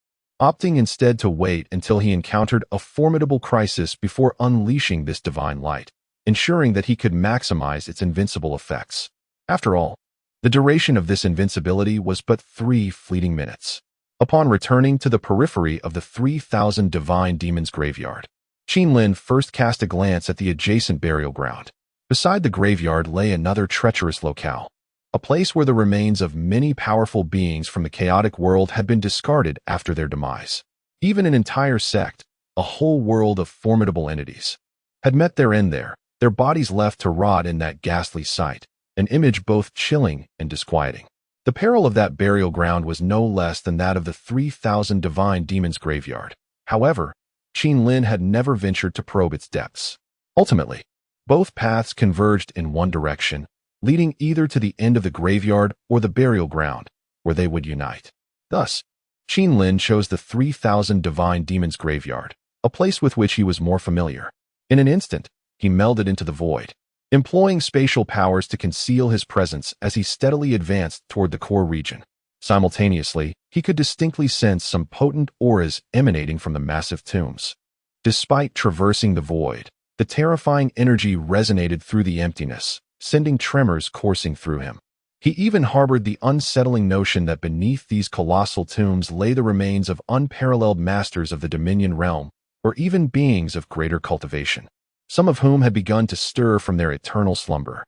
opting instead to wait until he encountered a formidable crisis before unleashing this divine light, ensuring that he could maximize its invincible effects. After all, the duration of this invincibility was but 3 fleeting minutes. Upon returning to the periphery of the 3,000 divine demons' graveyard, Qin Lin first cast a glance at the adjacent burial ground. Beside the graveyard lay another treacherous locale, a place where the remains of many powerful beings from the chaotic world had been discarded after their demise. Even an entire sect, a whole world of formidable entities, had met their end there, their bodies left to rot in that ghastly sight, an image both chilling and disquieting. The peril of that burial ground was no less than that of the 3,000 divine demons' graveyard. However, Qin Lin had never ventured to probe its depths. Ultimately, both paths converged in one direction, leading either to the end of the graveyard or the burial ground, where they would unite. Thus, Qin Lin chose the 3,000 divine demons' graveyard, a place with which he was more familiar. In an instant, he melded into the void, employing spatial powers to conceal his presence as he steadily advanced toward the core region. Simultaneously, he could distinctly sense some potent auras emanating from the massive tombs. Despite traversing the void, the terrifying energy resonated through the emptiness, sending tremors coursing through him. He even harbored the unsettling notion that beneath these colossal tombs lay the remains of unparalleled masters of the Dominion realm, or even beings of greater cultivation, some of whom had begun to stir from their eternal slumber.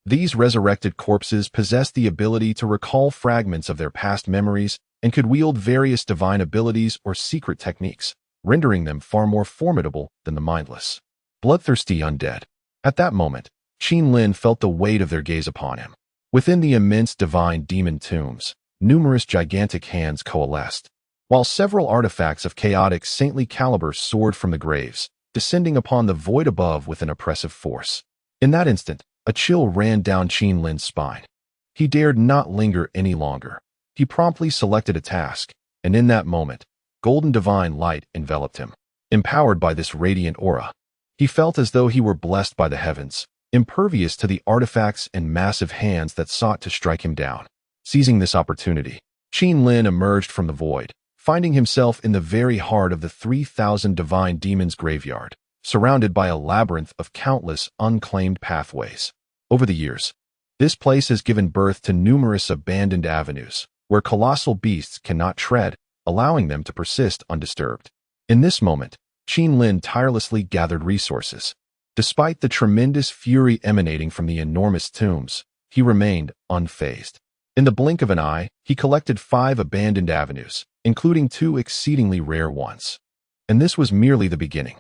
These resurrected corpses possessed the ability to recall fragments of their past memories and could wield various divine abilities or secret techniques, rendering them far more formidable than the mindless, bloodthirsty undead. At that moment, Lin felt the weight of their gaze upon him. Within the immense divine demon tombs, numerous gigantic hands coalesced, while several artifacts of chaotic saintly caliber soared from the graves, descending upon the void above with an oppressive force. In that instant, a chill ran down Lin's spine. He dared not linger any longer. He promptly selected a task, and in that moment, golden divine light enveloped him. Empowered by this radiant aura, he felt as though he were blessed by the heavens, impervious to the artifacts and massive hands that sought to strike him down. Seizing this opportunity, Lin emerged from the void, finding himself in the very heart of the 3,000 divine demons' graveyard, surrounded by a labyrinth of countless unclaimed pathways. Over the years, this place has given birth to numerous abandoned avenues, where colossal beasts cannot tread, allowing them to persist undisturbed. In this moment, Lin tirelessly gathered resources. Despite the tremendous fury emanating from the enormous tombs, he remained unfazed. In the blink of an eye, he collected 5 abandoned avenues, including 2 exceedingly rare ones. And this was merely the beginning.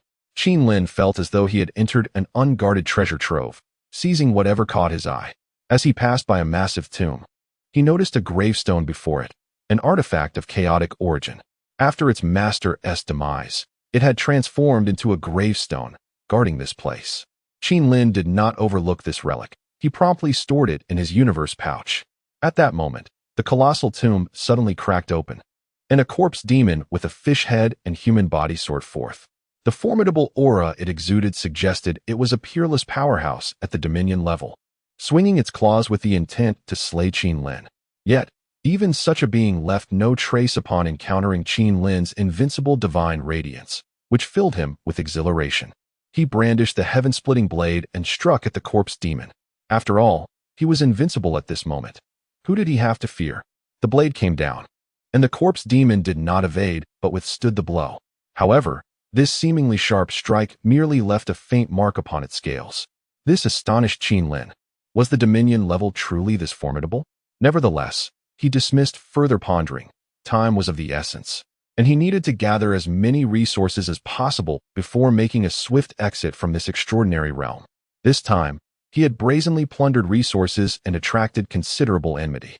Lin felt as though he had entered an unguarded treasure trove, seizing whatever caught his eye. As he passed by a massive tomb, he noticed a gravestone before it, an artifact of chaotic origin. After its master's demise, it had transformed into a gravestone, guarding this place. Lin did not overlook this relic. He promptly stored it in his universe pouch. At that moment, the colossal tomb suddenly cracked open, and a corpse demon with a fish head and human body soared forth. The formidable aura it exuded suggested it was a peerless powerhouse at the Dominion level, swinging its claws with the intent to slay Lin. Yet, even such a being left no trace upon encountering Lin's invincible divine radiance, which filled him with exhilaration. He brandished the heaven-splitting blade and struck at the corpse demon. After all, he was invincible at this moment. Who did he have to fear? The blade came down, and the corpse demon did not evade but withstood the blow. However, this seemingly sharp strike merely left a faint mark upon its scales. This astonished Lin. Was the Dominion level truly this formidable? Nevertheless, he dismissed further pondering. Time was of the essence, and he needed to gather as many resources as possible before making a swift exit from this extraordinary realm. This time, he had brazenly plundered resources and attracted considerable enmity.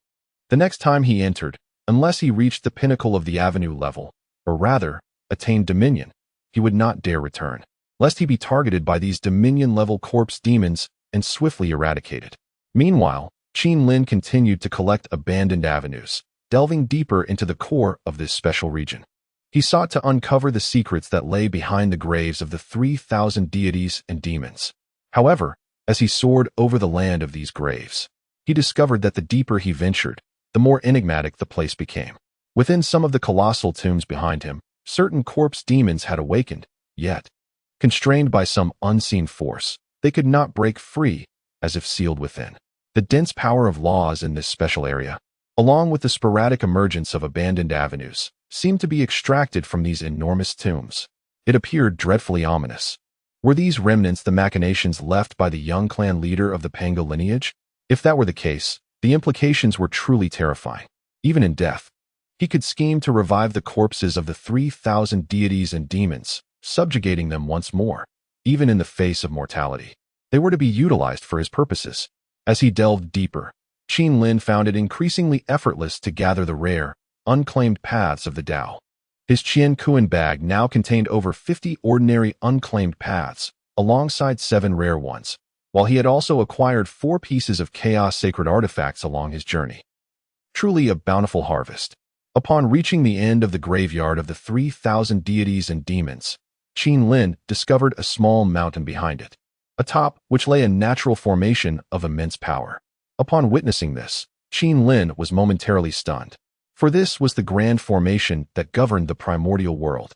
The next time he entered, unless he reached the pinnacle of the avenue level, or rather, attained Dominion, he would not dare return, lest he be targeted by these Dominion-level corpse demons and swiftly eradicated. Meanwhile, Lin continued to collect abandoned avenues, delving deeper into the core of this special region. He sought to uncover the secrets that lay behind the graves of the 3,000 deities and demons. However, as he soared over the land of these graves, he discovered that the deeper he ventured, the more enigmatic the place became. Within some of the colossal tombs behind him, certain corpse demons had awakened, yet, constrained by some unseen force, they could not break free, as if sealed within. The dense power of laws in this special area, along with the sporadic emergence of abandoned avenues, seemed to be extracted from these enormous tombs. It appeared dreadfully ominous. Were these remnants the machinations left by the young clan leader of the Pango lineage? If that were the case, the implications were truly terrifying. Even in death, he could scheme to revive the corpses of the 3,000 deities and demons, subjugating them once more. Even in the face of mortality, they were to be utilized for his purposes. As he delved deeper, Lin found it increasingly effortless to gather the rare, unclaimed paths of the Tao. His Qian Kuan bag now contained over 50 ordinary unclaimed paths, alongside 7 rare ones, while he had also acquired 4 pieces of chaos sacred artifacts along his journey. Truly a bountiful harvest. Upon reaching the end of the graveyard of the 3,000 deities and demons, Lin discovered a small mountain behind it, atop which lay a natural formation of immense power. Upon witnessing this, Lin was momentarily stunned, for this was the grand formation that governed the primordial world.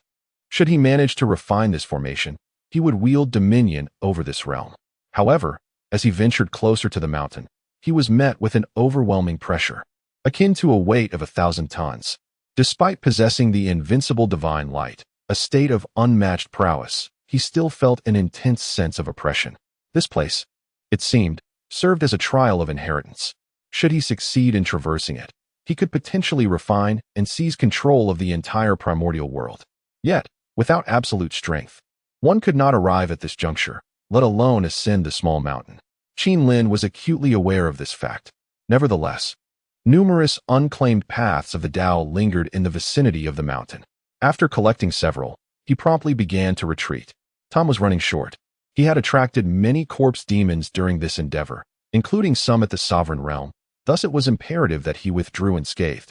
Should he manage to refine this formation, he would wield dominion over this realm. However, as he ventured closer to the mountain, he was met with an overwhelming pressure, akin to a weight of 1,000 tons. Despite possessing the invincible divine light, a state of unmatched prowess, he still felt an intense sense of oppression. This place, it seemed, served as a trial of inheritance. Should he succeed in traversing it, he could potentially refine and seize control of the entire primordial world. Yet, without absolute strength, one could not arrive at this juncture, let alone ascend the small mountain. Qin was acutely aware of this fact. Nevertheless, numerous unclaimed paths of the Tao lingered in the vicinity of the mountain. After collecting several, he promptly began to retreat. Time was running short. He had attracted many corpse demons during this endeavor, including some at the sovereign realm. Thus it was imperative that he withdrew unscathed.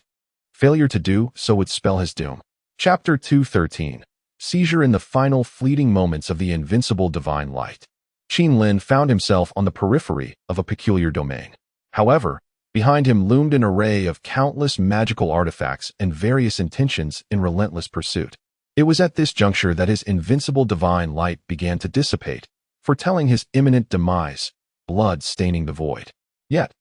Failure to do so would spell his doom. Chapter 213. Seizure in the final fleeting moments of the invincible divine light. Qin found himself on the periphery of a peculiar domain. However, behind him loomed an array of countless magical artifacts and various intentions in relentless pursuit. It was at this juncture that his invincible divine light began to dissipate, foretelling his imminent demise, blood staining the void. Yet,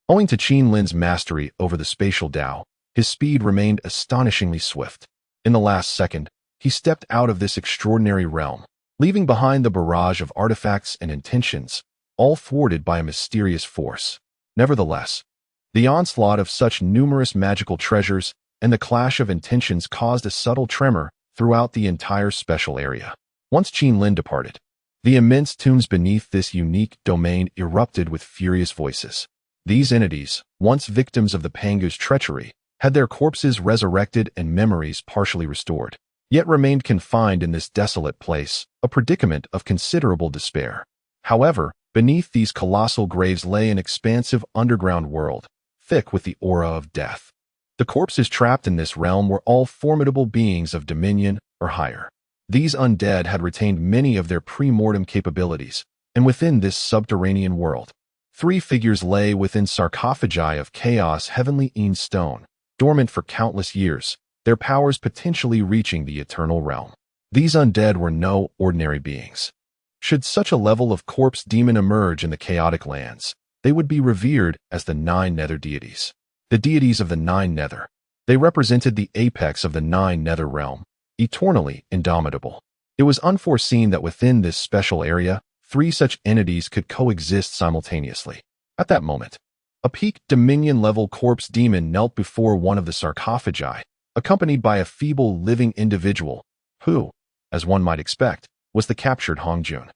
owing to Qin mastery over the spatial Tao, his speed remained astonishingly swift. In the last second, he stepped out of this extraordinary realm, leaving behind the barrage of artifacts and intentions, all thwarted by a mysterious force. Nevertheless, the onslaught of such numerous magical treasures and the clash of intentions caused a subtle tremor throughout the entire special area. Once Qin departed, the immense tombs beneath this unique domain erupted with furious voices. These entities, once victims of the Pangu's treachery, had their corpses resurrected and memories partially restored, yet remained confined in this desolate place, a predicament of considerable despair. However, beneath these colossal graves lay an expansive underground world, thick with the aura of death. The corpses trapped in this realm were all formidable beings of dominion or higher. These undead had retained many of their pre-mortem capabilities, and within this subterranean world, 3 figures lay within sarcophagi of chaos heavenly-hewn stone, dormant for countless years, their powers potentially reaching the eternal realm. These undead were no ordinary beings. Should such a level of corpse demon emerge in the chaotic lands, they would be revered as the 9 nether deities. The deities of the 9 nether. They represented the apex of the 9 nether realm, eternally indomitable. It was unforeseen that within this special area, 3 such entities could coexist simultaneously. At that moment, a peaked dominion-level corpse demon knelt before one of the sarcophagi, accompanied by a feeble living individual, who, as one might expect, was the captured Hongjun.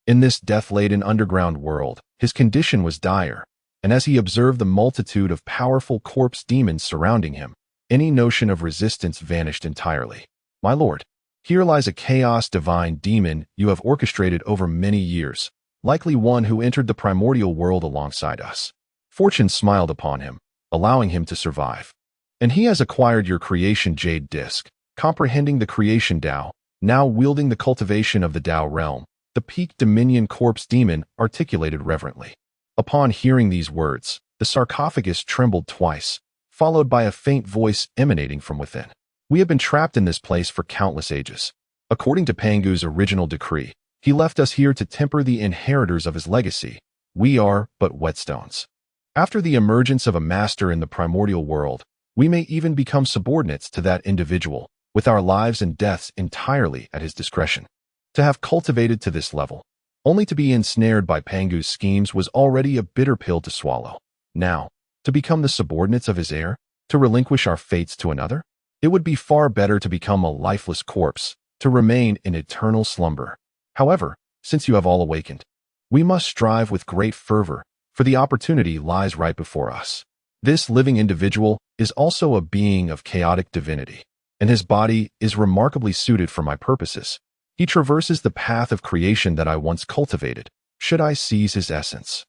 In this death-laden underground world, his condition was dire, and as he observed the multitude of powerful corpse demons surrounding him, any notion of resistance vanished entirely. My lord, here lies a chaos divine demon you have orchestrated over many years, likely one who entered the primordial world alongside us. Fortune smiled upon him, allowing him to survive. And he has acquired your creation jade disc, comprehending the creation Tao, now wielding the cultivation of the Tao realm. The peaked dominion corpse demon articulated reverently. Upon hearing these words, the sarcophagus trembled twice, followed by a faint voice emanating from within. We have been trapped in this place for countless ages. According to Pangu's original decree, he left us here to temper the inheritors of his legacy. We are but whetstones. After the emergence of a master in the primordial world, we may even become subordinates to that individual, with our lives and deaths entirely at his discretion. To have cultivated to this level, only to be ensnared by Pangu's schemes was already a bitter pill to swallow. Now, to become the subordinates of his heir, to relinquish our fates to another? It would be far better to become a lifeless corpse, to remain in eternal slumber. However, since you have all awakened, we must strive with great fervor, for the opportunity lies right before us. This living individual is also a being of chaotic divinity, and his body is remarkably suited for my purposes. He traverses the path of creation that I once cultivated, should I seize his essence.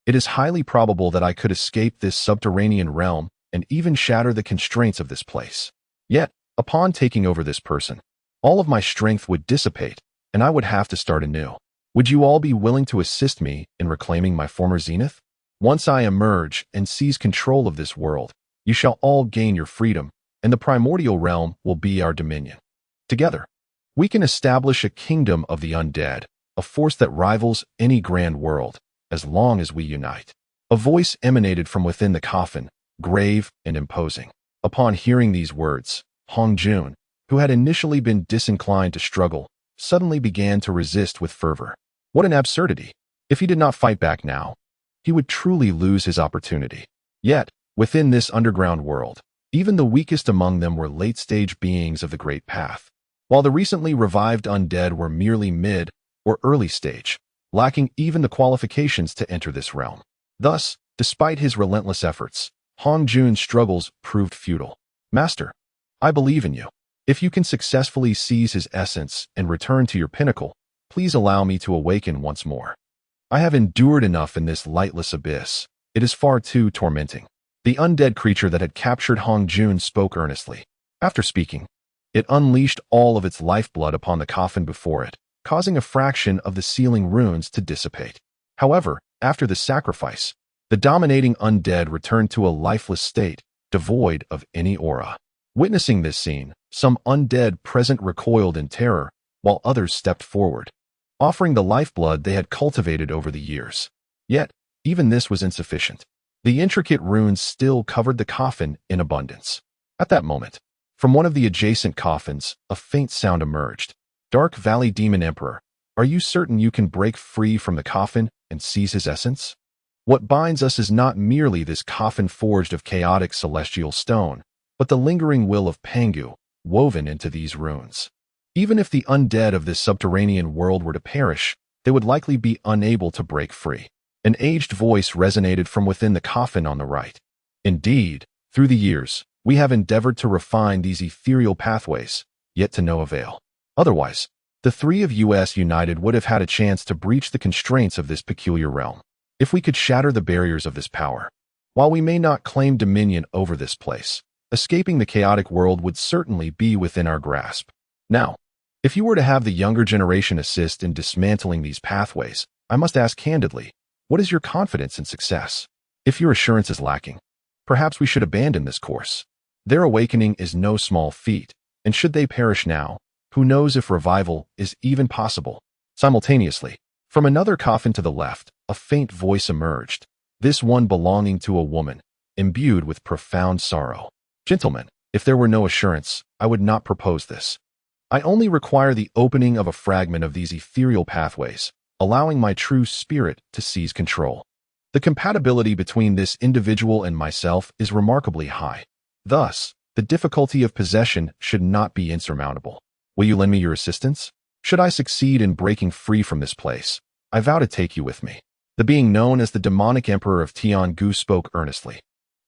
It is highly probable that I could escape this subterranean realm and even shatter the constraints of this place. Yet, upon taking over this person, all of my strength would dissipate, and I would have to start anew. Would you all be willing to assist me in reclaiming my former zenith? Once I emerge and seize control of this world, you shall all gain your freedom, and the primordial realm will be our dominion. Together, we can establish a kingdom of the undead, a force that rivals any grand world, as long as we unite. A voice emanated from within the coffin, grave and imposing. Upon hearing these words, Hongjun, who had initially been disinclined to struggle, suddenly began to resist with fervor. What an absurdity! If he did not fight back now, he would truly lose his opportunity. Yet, within this underground world, even the weakest among them were late-stage beings of the Great Path, while the recently revived undead were merely mid or early stage, lacking even the qualifications to enter this realm. Thus, despite his relentless efforts, Hong Jun's struggles proved futile. Master, I believe in you. If you can successfully seize his essence and return to your pinnacle, please allow me to awaken once more. I have endured enough in this lightless abyss. It is far too tormenting. The undead creature that had captured Hong Jun spoke earnestly. After speaking, it unleashed all of its lifeblood upon the coffin before it, causing a fraction of the sealing runes to dissipate. However, after the sacrifice, the dominating undead returned to a lifeless state, devoid of any aura. Witnessing this scene, some undead present recoiled in terror, while others stepped forward, offering the lifeblood they had cultivated over the years. Yet, even this was insufficient. The intricate runes still covered the coffin in abundance. At that moment, from one of the adjacent coffins, a faint sound emerged. Dark Valley Demon Emperor, are you certain you can break free from the coffin and seize his essence? What binds us is not merely this coffin forged of chaotic celestial stone, but the lingering will of Pangu, woven into these runes. Even if the undead of this subterranean world were to perish, they would likely be unable to break free. An aged voice resonated from within the coffin on the right. Indeed, through the years, we have endeavored to refine these ethereal pathways, yet to no avail. Otherwise, the three of us united would have had a chance to breach the constraints of this peculiar realm. If we could shatter the barriers of this power, while we may not claim dominion over this place, escaping the chaotic world would certainly be within our grasp. Now, if you were to have the younger generation assist in dismantling these pathways, I must ask candidly, what is your confidence in success? If your assurance is lacking, perhaps we should abandon this course. Their awakening is no small feat, and should they perish now, who knows if revival is even possible? Simultaneously, from another coffin to the left, a faint voice emerged, this one belonging to a woman, imbued with profound sorrow. Gentlemen, if there were no assurance, I would not propose this. I only require the opening of a fragment of these ethereal pathways, allowing my true spirit to seize control. The compatibility between this individual and myself is remarkably high. Thus, the difficulty of possession should not be insurmountable. Will you lend me your assistance? Should I succeed in breaking free from this place, I vow to take you with me. The being known as the demonic emperor of Tiangu spoke earnestly.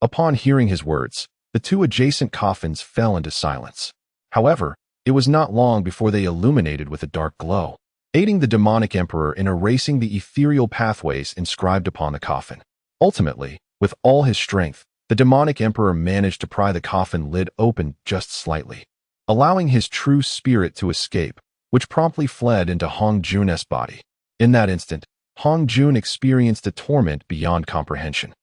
Upon hearing his words, the two adjacent coffins fell into silence. However, it was not long before they illuminated with a dark glow, aiding the demonic emperor in erasing the ethereal pathways inscribed upon the coffin. Ultimately, with all his strength, the demonic emperor managed to pry the coffin lid open just slightly, allowing his true spirit to escape, which promptly fled into Hong Jun's body. In that instant, Hong Jun experienced a torment beyond comprehension.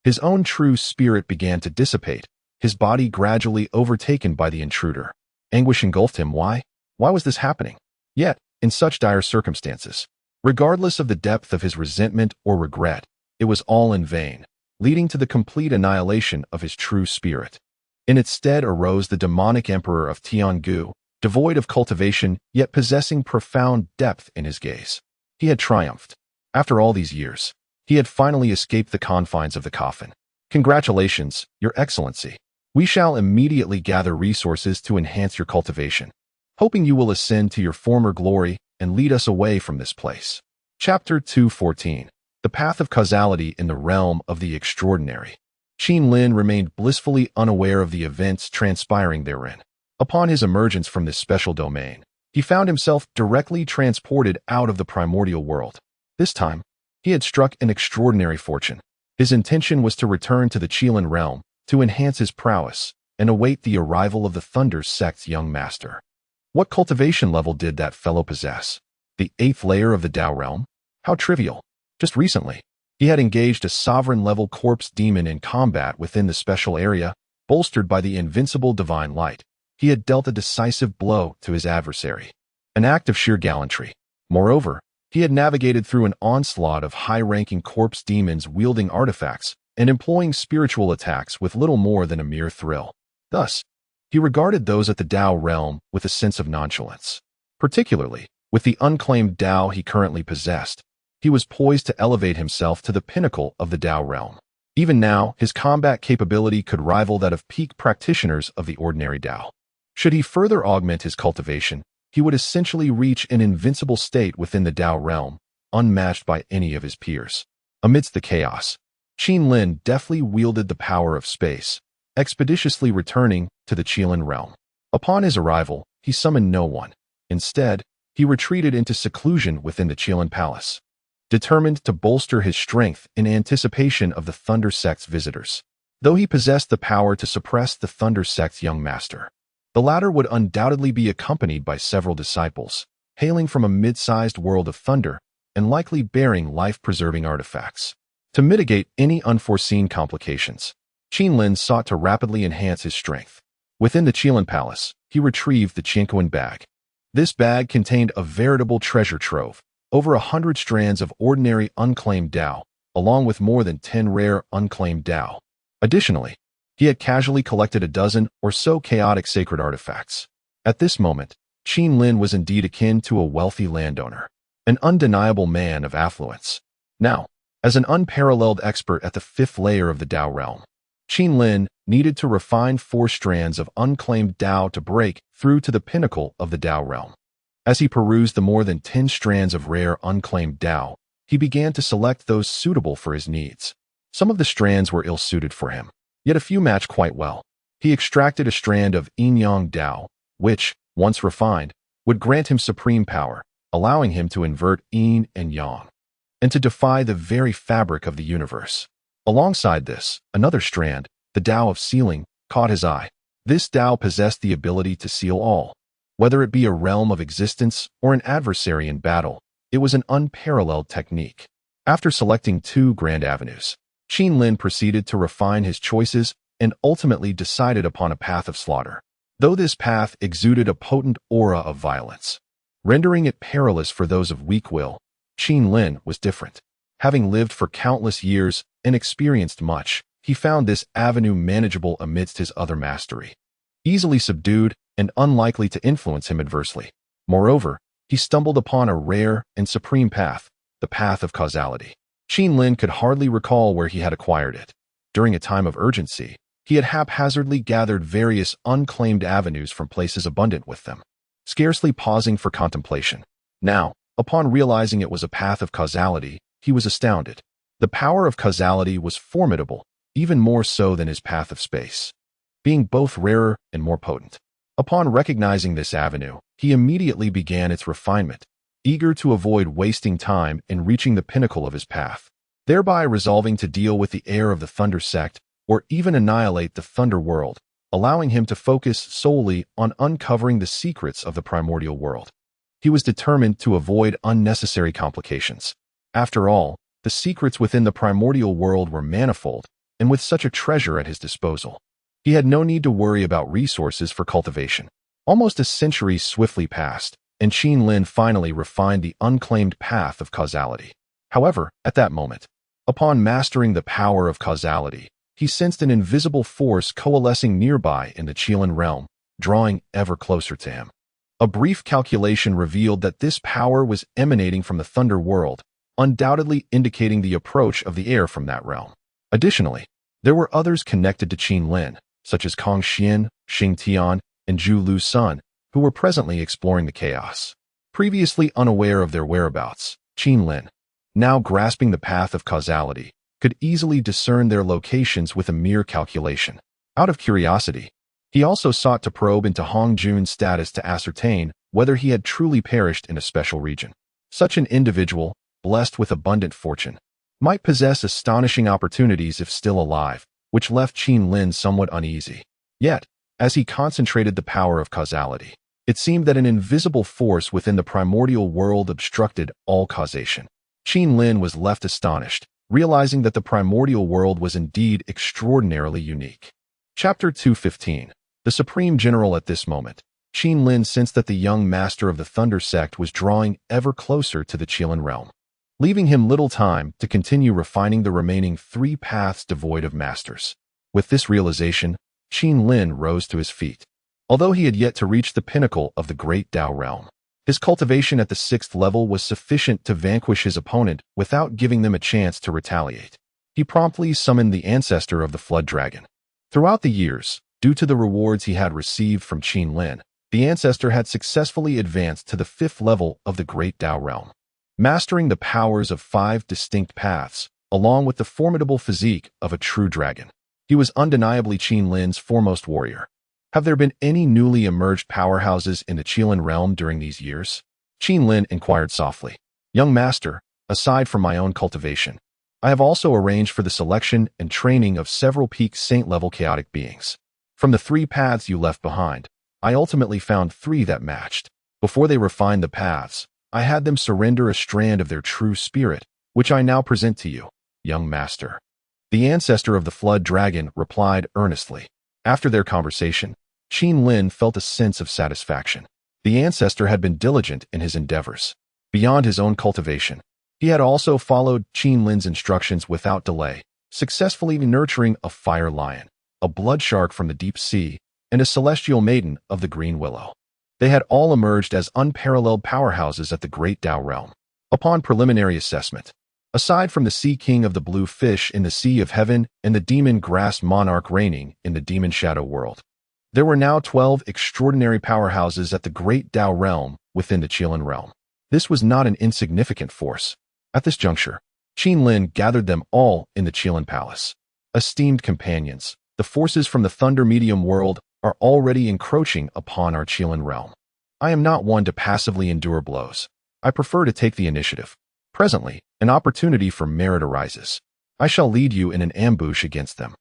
His own true spirit began to dissipate, his body gradually overtaken by the intruder. Anguish engulfed him. Why? Why was this happening? Yet, in such dire circumstances, regardless of the depth of his resentment or regret, it was all in vain, leading to the complete annihilation of his true spirit. In its stead arose the demonic emperor of Tiangu, devoid of cultivation, yet possessing profound depth in his gaze. He had triumphed. After all these years, he had finally escaped the confines of the coffin. Congratulations, Your Excellency. We shall immediately gather resources to enhance your cultivation, hoping you will ascend to your former glory and lead us away from this place. Chapter 214. The Path of Causality in the Realm of the Extraordinary. Qin Lin remained blissfully unaware of the events transpiring therein. Upon his emergence from this special domain, he found himself directly transported out of the primordial world. This time, he had struck an extraordinary fortune. His intention was to return to the Qilin realm, to enhance his prowess, and await the arrival of the Thunder Sect's young master. What cultivation level did that fellow possess? The 8th layer of the Tao realm? How trivial. Just recently, he had engaged a sovereign-level corpse demon in combat within the special area, bolstered by the invincible divine light. He had dealt a decisive blow to his adversary, an act of sheer gallantry. Moreover, he had navigated through an onslaught of high-ranking corpse demons wielding artifacts and employing spiritual attacks with little more than a mere thrill. Thus, he regarded those at the Tao realm with a sense of nonchalance. Particularly, with the unclaimed Tao he currently possessed, He was poised to elevate himself to the pinnacle of the Tao realm. Even now, his combat capability could rival that of peak practitioners of the ordinary Tao. Should he further augment his cultivation, he would essentially reach an invincible state within the Tao realm, unmatched by any of his peers. Amidst the chaos, Qin Lin deftly wielded the power of space, expeditiously returning to the Qilin realm. Upon his arrival, he summoned no one. Instead, he retreated into seclusion within the Qilin palace, determined to bolster his strength in anticipation of the Thunder Sect's visitors. Though he possessed the power to suppress the Thunder Sect's young master, the latter would undoubtedly be accompanied by several disciples, hailing from a mid-sized world of thunder and likely bearing life-preserving artifacts. To mitigate any unforeseen complications, Qin Lin sought to rapidly enhance his strength. Within the Qilin palace, he retrieved the Qianquan bag. This bag contained a veritable treasure trove, over 100 strands of ordinary unclaimed Tao, along with more than 10 rare unclaimed Tao. Additionally, he had casually collected a dozen or so chaotic sacred artifacts. At this moment, Qin Lin was indeed akin to a wealthy landowner, an undeniable man of affluence. Now, as an unparalleled expert at the fifth layer of the Tao realm, Qin Lin needed to refine 4 strands of unclaimed Tao to break through to the pinnacle of the Tao realm. As he perused the more than 10 strands of rare unclaimed Tao, he began to select those suitable for his needs. Some of the strands were ill-suited for him, yet a few matched quite well. He extracted a strand of Yin-Yang Tao, which, once refined, would grant him supreme power, allowing him to invert Yin and Yang, and to defy the very fabric of the universe. Alongside this, another strand, the Tao of Sealing, caught his eye. This Tao possessed the ability to seal all. Whether it be a realm of existence or an adversary in battle, it was an unparalleled technique. After selecting 2 grand avenues, Qin Lin proceeded to refine his choices and ultimately decided upon a path of slaughter. Though this path exuded a potent aura of violence, rendering it perilous for those of weak will, Qin Lin was different. Having lived for countless years and experienced much, he found this avenue manageable amidst his other mastery, easily subdued and unlikely to influence him adversely. Moreover, he stumbled upon a rare and supreme path, the path of causality. Qin Lin could hardly recall where he had acquired it. During a time of urgency, he had haphazardly gathered various unclaimed avenues from places abundant with them, scarcely pausing for contemplation. Now, upon realizing it was a path of causality, he was astounded. The power of causality was formidable, even more so than his path of space, being both rarer and more potent. Upon recognizing this avenue, he immediately began its refinement, eager to avoid wasting time in reaching the pinnacle of his path, thereby resolving to deal with the heir of the Thunder Sect or even annihilate the Thunder World, allowing him to focus solely on uncovering the secrets of the primordial world. He was determined to avoid unnecessary complications. After all, the secrets within the primordial world were manifold, and with such a treasure at his disposal, he had no need to worry about resources for cultivation. Almost a century swiftly passed, and Qin Lin finally refined the unclaimed path of causality. However, at that moment, upon mastering the power of causality, he sensed an invisible force coalescing nearby in the Qilin realm, drawing ever closer to him. A brief calculation revealed that this power was emanating from the Thunder World, undoubtedly indicating the approach of the heir from that realm. Additionally, there were others connected to Qin Lin, such as Kong Xian, Xing Tian, and Zhu Lu's son, who were presently exploring the chaos. Previously unaware of their whereabouts, Qin Lin, now grasping the path of causality, could easily discern their locations with a mere calculation. Out of curiosity, he also sought to probe into Hong Jun's status to ascertain whether he had truly perished in a special region. Such an individual, blessed with abundant fortune, might possess astonishing opportunities if still alive, which left Qin Lin somewhat uneasy. Yet, as he concentrated the power of causality, it seemed that an invisible force within the primordial world obstructed all causation. Qin Lin was left astonished, realizing that the primordial world was indeed extraordinarily unique. Chapter 215. The Supreme General. At this moment, Qin Lin sensed that the young master of the Thunder Sect was drawing ever closer to the Qilin realm, leaving him little time to continue refining the remaining 3 paths devoid of masters. With this realization, Qin Lin rose to his feet. Although he had yet to reach the pinnacle of the great Tao realm, His cultivation at the 6th level was sufficient to vanquish his opponent without giving them a chance to retaliate. He promptly summoned the ancestor of the Flood Dragon. Throughout the years, due to the rewards he had received from Qin Lin, the ancestor had successfully advanced to the 5th level of the Great Tao Realm. Mastering the powers of 5 distinct paths, along with the formidable physique of a true dragon, he was undeniably Qin Lin's foremost warrior. Have there been any newly emerged powerhouses in the Qilin realm during these years? Qin Lin inquired softly. Young master, aside from my own cultivation, I have also arranged for the selection and training of several peak saint-level chaotic beings. From the 3 paths you left behind, I ultimately found 3 that matched. Before they refined the paths, I had them surrender a strand of their true spirit, which I now present to you, young master. The ancestor of the Flood Dragon replied earnestly. After their conversation, Qin Lin felt a sense of satisfaction. The ancestor had been diligent in his endeavors. Beyond his own cultivation, he had also followed Qin Lin's instructions without delay, successfully nurturing a fire lion, a blood shark from the deep sea, and a celestial maiden of the green willow. They had all emerged as unparalleled powerhouses at the Great Tao Realm. Upon preliminary assessment, aside from the Sea King of the Blue Fish in the Sea of Heaven and the Demon Grass Monarch reigning in the Demon Shadow World, there were now 12 extraordinary powerhouses at the Great Tao Realm within the Qilin Realm. This was not an insignificant force. At this juncture, Qin Lin gathered them all in the Qilin Palace. Esteemed companions, the forces from the Thunder Medium world are already encroaching upon our Qilin realm. I am not one to passively endure blows. I prefer to take the initiative. Presently, an opportunity for merit arises. I shall lead you in an ambush against them.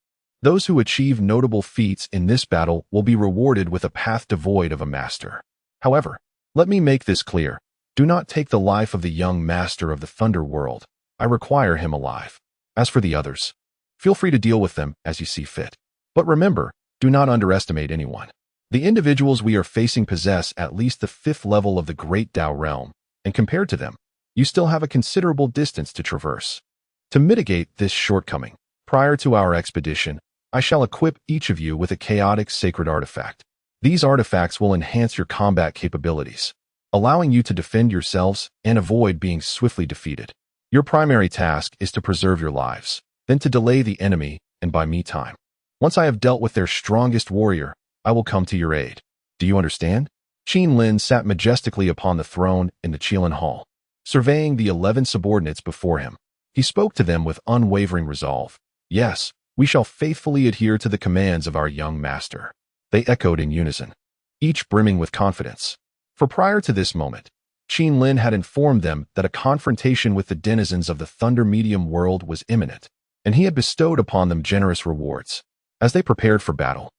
Those who achieve notable feats in this battle will be rewarded with a path devoid of a master. However, let me make this clear. Do not take the life of the young master of the Thunder World. I require him alive. As for the others, feel free to deal with them as you see fit. But remember, do not underestimate anyone. The individuals we are facing possess at least the 5th level of the Great Tao Realm, and compared to them, you still have a considerable distance to traverse. To mitigate this shortcoming, prior to our expedition, I shall equip each of you with a chaotic sacred artifact. These artifacts will enhance your combat capabilities, allowing you to defend yourselves and avoid being swiftly defeated. Your primary task is to preserve your lives, then to delay the enemy and buy me time. Once I have dealt with their strongest warrior, I will come to your aid. Do you understand? Qin Lin sat majestically upon the throne in the Qilin Hall, surveying the 11 subordinates before him. He spoke to them with unwavering resolve. Yes, we shall faithfully adhere to the commands of our young master. They echoed in unison, each brimming with confidence. For prior to this moment, Qin Lin had informed them that a confrontation with the denizens of the Thunder Medium world was imminent, and he had bestowed upon them generous rewards. As they prepared for battle,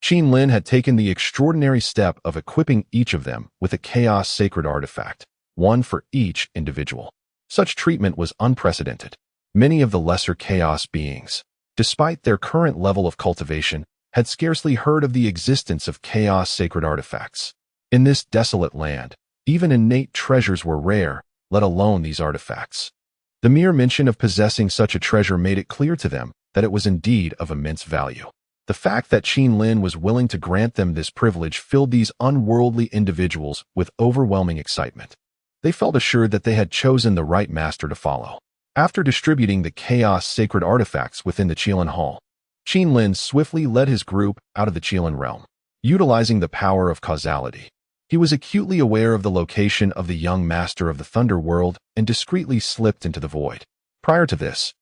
Qin Lin had taken the extraordinary step of equipping each of them with a chaos sacred artifact, one for each individual. Such treatment was unprecedented. Many of the lesser chaos beings, despite their current level of cultivation, had scarcely heard of the existence of chaos sacred artifacts. In this desolate land, even innate treasures were rare, let alone these artifacts. The mere mention of possessing such a treasure made it clear to them that it was indeed of immense value. The fact that Qin Lin was willing to grant them this privilege filled these unworldly individuals with overwhelming excitement. They felt assured that they had chosen the right master to follow. After distributing the chaos sacred artifacts within the Qilin Hall, Qin Lin swiftly led his group out of the Qilin realm, utilizing the power of causality. He was acutely aware of the location of the young master of the Thunder World and discreetly slipped into the void. Prior to this,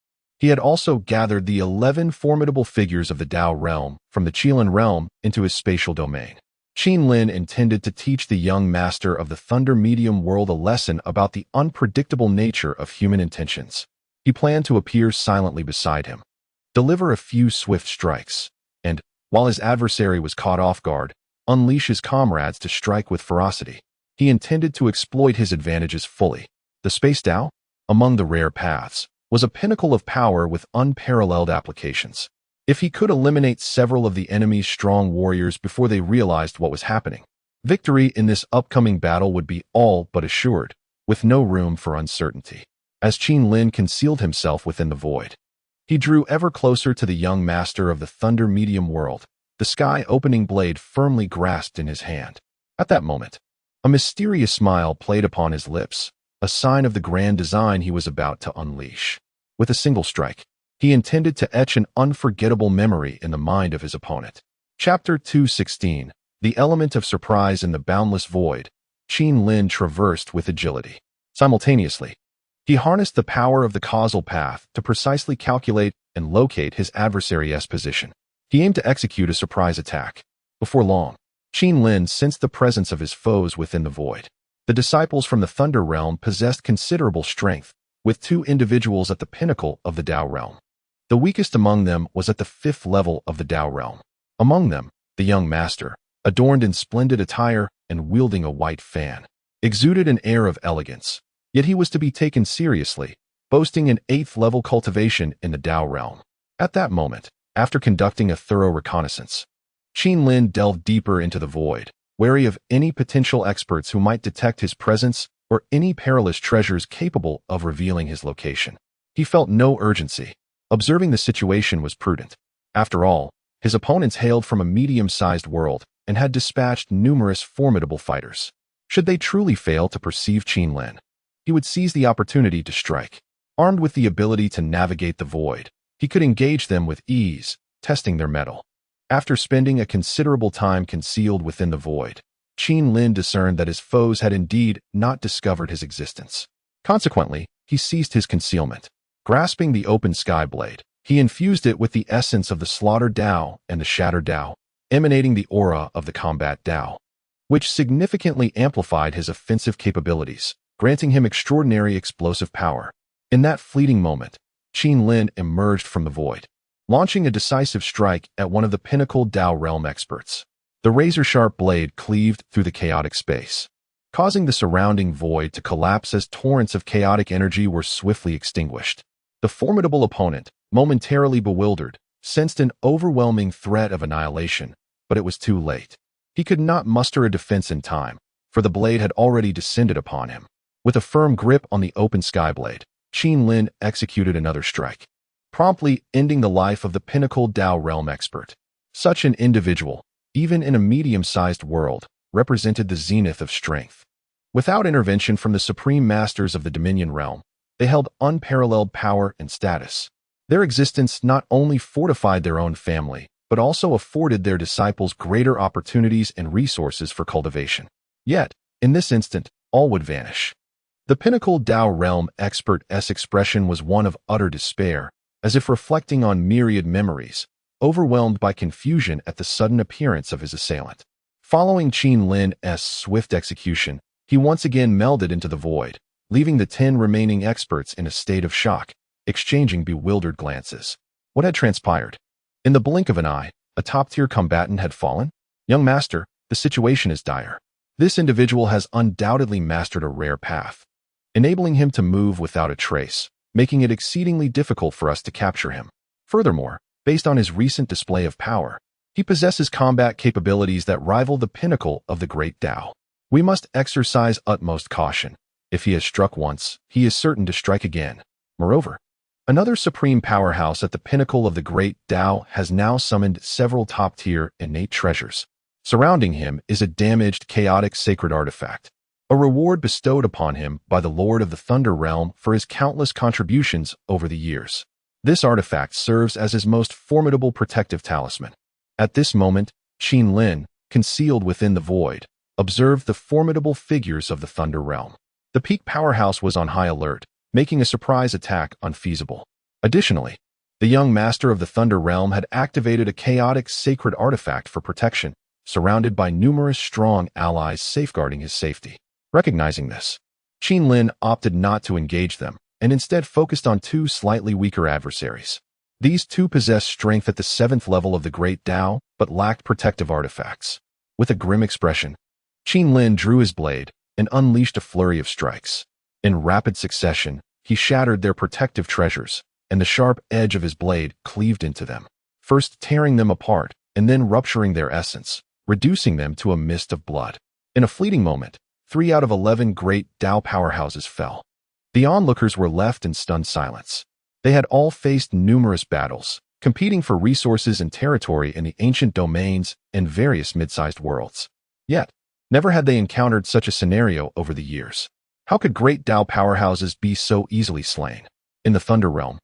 he had also gathered the 11 formidable figures of the Tao realm from the Qilin realm into his spatial domain. Qin Lin intended to teach the young master of the Thunder Medium world a lesson about the unpredictable nature of human intentions. He planned to appear silently beside him, deliver a few swift strikes, and, while his adversary was caught off guard, unleash his comrades to strike with ferocity. He intended to exploit his advantages fully. The Space Tao, among the rare paths, was a pinnacle of power with unparalleled applications. If he could eliminate several of the enemy's strong warriors before they realized what was happening, victory in this upcoming battle would be all but assured, with no room for uncertainty. As Qin Lin concealed himself within the void, he drew ever closer to the young master of the Thunder Medium world, the sky-opening blade firmly grasped in his hand. At that moment, A mysterious smile played upon his lips, a sign of the grand design he was about to unleash. With a single strike, he intended to etch an unforgettable memory in the mind of his opponent. Chapter 216. The Element of Surprise in the Boundless Void. Qin Lin traversed with agility. Simultaneously, he harnessed the power of the causal path to precisely calculate and locate his adversary's position. He aimed to execute a surprise attack. Before long, Qin Lin sensed the presence of his foes within the void. The disciples from the Thunder Realm possessed considerable strength, with 2 individuals at the pinnacle of the Tao Realm. The weakest among them was at the 5th level of the Tao Realm. Among them, the young master, adorned in splendid attire and wielding a white fan, exuded an air of elegance, yet he was to be taken seriously, boasting an 8th level cultivation in the Tao Realm. At that moment, after conducting a thorough reconnaissance, Qin Lin delved deeper into the void, wary of any potential experts who might detect his presence or any perilous treasures capable of revealing his location. He felt no urgency. Observing the situation was prudent. After all, his opponents hailed from a medium-sized world and had dispatched numerous formidable fighters. Should they truly fail to perceive Qin Lin, he would seize the opportunity to strike. Armed with the ability to navigate the void, he could engage them with ease, testing their mettle. After spending a considerable time concealed within the void, Qin Lin discerned that his foes had indeed not discovered his existence. Consequently, he ceased his concealment. Grasping the open sky blade, he infused it with the essence of the slaughtered Tao and the shattered Tao, emanating the aura of the combat Tao, which significantly amplified his offensive capabilities, granting him extraordinary explosive power. In that fleeting moment, Qin Lin emerged from the void, launching a decisive strike at one of the pinnacle Tao Realm experts. The razor-sharp blade cleaved through the chaotic space, causing the surrounding void to collapse as torrents of chaotic energy were swiftly extinguished. The formidable opponent, momentarily bewildered, sensed an overwhelming threat of annihilation, but it was too late. He could not muster a defense in time, for the blade had already descended upon him. With a firm grip on the open sky blade, Qin Lin executed another strike, promptly ending the life of the pinnacle Tao Realm expert. Such an individual, even in a medium-sized world, represented the zenith of strength. Without intervention from the supreme masters of the Dominion Realm, they held unparalleled power and status. Their existence not only fortified their own family, but also afforded their disciples greater opportunities and resources for cultivation. Yet, in this instant, all would vanish. The pinnacle Tao Realm expert's expression was one of utter despair, as if reflecting on myriad memories, overwhelmed by confusion at the sudden appearance of his assailant. Following Qin Lin's swift execution, he once again melded into the void, leaving the 10 remaining experts in a state of shock, exchanging bewildered glances. What had transpired? In the blink of an eye, a top-tier combatant had fallen? Young master, the situation is dire. This individual has undoubtedly mastered a rare path, enabling him to move without a trace, making it exceedingly difficult for us to capture him. Furthermore, based on his recent display of power, he possesses combat capabilities that rival the pinnacle of the great Tao. We must exercise utmost caution. If he has struck once, he is certain to strike again. Moreover, another supreme powerhouse at the pinnacle of the great Tao has now summoned several top-tier innate treasures. Surrounding him is a damaged, chaotic sacred artifact, a reward bestowed upon him by the Lord of the Thunder Realm for his countless contributions over the years. This artifact serves as his most formidable protective talisman. At this moment, Qin Lin, concealed within the void, observed the formidable figures of the Thunder Realm. The peak powerhouse was on high alert, making a surprise attack unfeasible. Additionally, the young master of the Thunder Realm had activated a chaotic sacred artifact for protection, surrounded by numerous strong allies safeguarding his safety. Recognizing this, Qin Lin opted not to engage them, and instead focused on 2 slightly weaker adversaries. These 2 possessed strength at the 7th level of the Great Tao, but lacked protective artifacts. With a grim expression, Qin Lin drew his blade and unleashed a flurry of strikes. In rapid succession, he shattered their protective treasures, and the sharp edge of his blade cleaved into them, first tearing them apart and then rupturing their essence, reducing them to a mist of blood. In a fleeting moment, 3 out of 11 great Tao powerhouses fell. The onlookers were left in stunned silence. They had all faced numerous battles, competing for resources and territory in the ancient domains and various mid-sized worlds. Yet, Never had they encountered such a scenario over the years. How could great Tao powerhouses be so easily slain? In the Thunder Realm,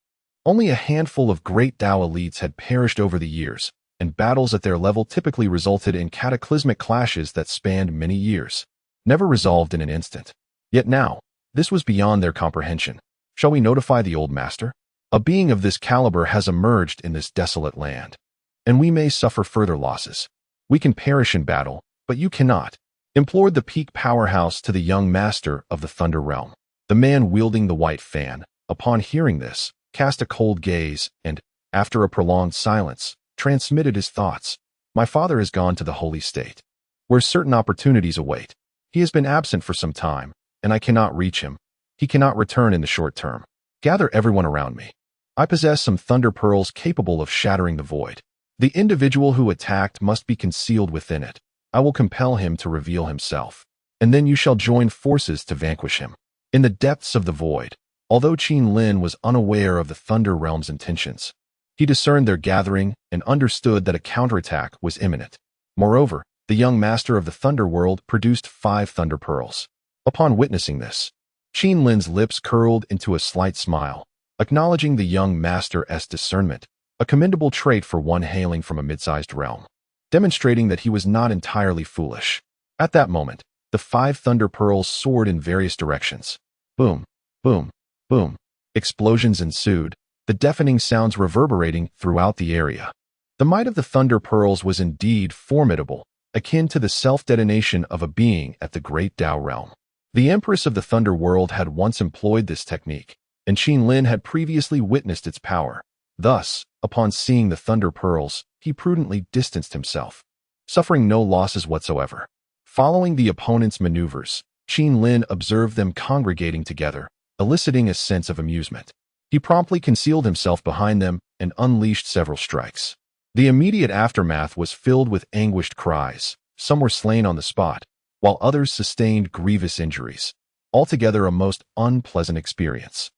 only a handful of great Tao elites had perished over the years, and battles at their level typically resulted in cataclysmic clashes that spanned many years, never resolved in an instant. Yet now, this was beyond their comprehension. Shall we notify the old master? A being of this caliber has emerged in this desolate land, and we may suffer further losses. We can perish in battle, but you cannot, implored the peak powerhouse to the young master of the Thunder Realm. The man wielding the white fan, upon hearing this, cast a cold gaze and, after a prolonged silence, transmitted his thoughts. My father has gone to the holy state, where certain opportunities await. He has been absent for some time, and I cannot reach him. He cannot return in the short term. Gather everyone around me. I possess some thunder pearls capable of shattering the void. The individual who attacked must be concealed within it. I will compel him to reveal himself, and then you shall join forces to vanquish him. In the depths of the void, although Qin Lin was unaware of the Thunder Realm's intentions, he discerned their gathering and understood that a counterattack was imminent. Moreover, the young master of the Thunder World produced 5 Thunder Pearls. Upon witnessing this, Qin Lin's lips curled into a slight smile, acknowledging the young master's discernment, a commendable trait for one hailing from a mid-sized realm, demonstrating that he was not entirely foolish. At that moment, the 5 Thunder Pearls soared in various directions. Boom, boom, boom. Explosions ensued, the deafening sounds reverberating throughout the area. The might of the Thunder Pearls was indeed formidable, akin to the self-detonation of a being at the Great Tao Realm. The Empress of the Thunder World had once employed this technique, and Qin Lin had previously witnessed its power. Thus, upon seeing the Thunder Pearls, he prudently distanced himself, suffering no losses whatsoever. Following the opponent's maneuvers, Qin Lin observed them congregating together, eliciting a sense of amusement. He promptly concealed himself behind them and unleashed several strikes. The immediate aftermath was filled with anguished cries. Some were slain on the spot, while others sustained grievous injuries. Altogether a most unpleasant experience.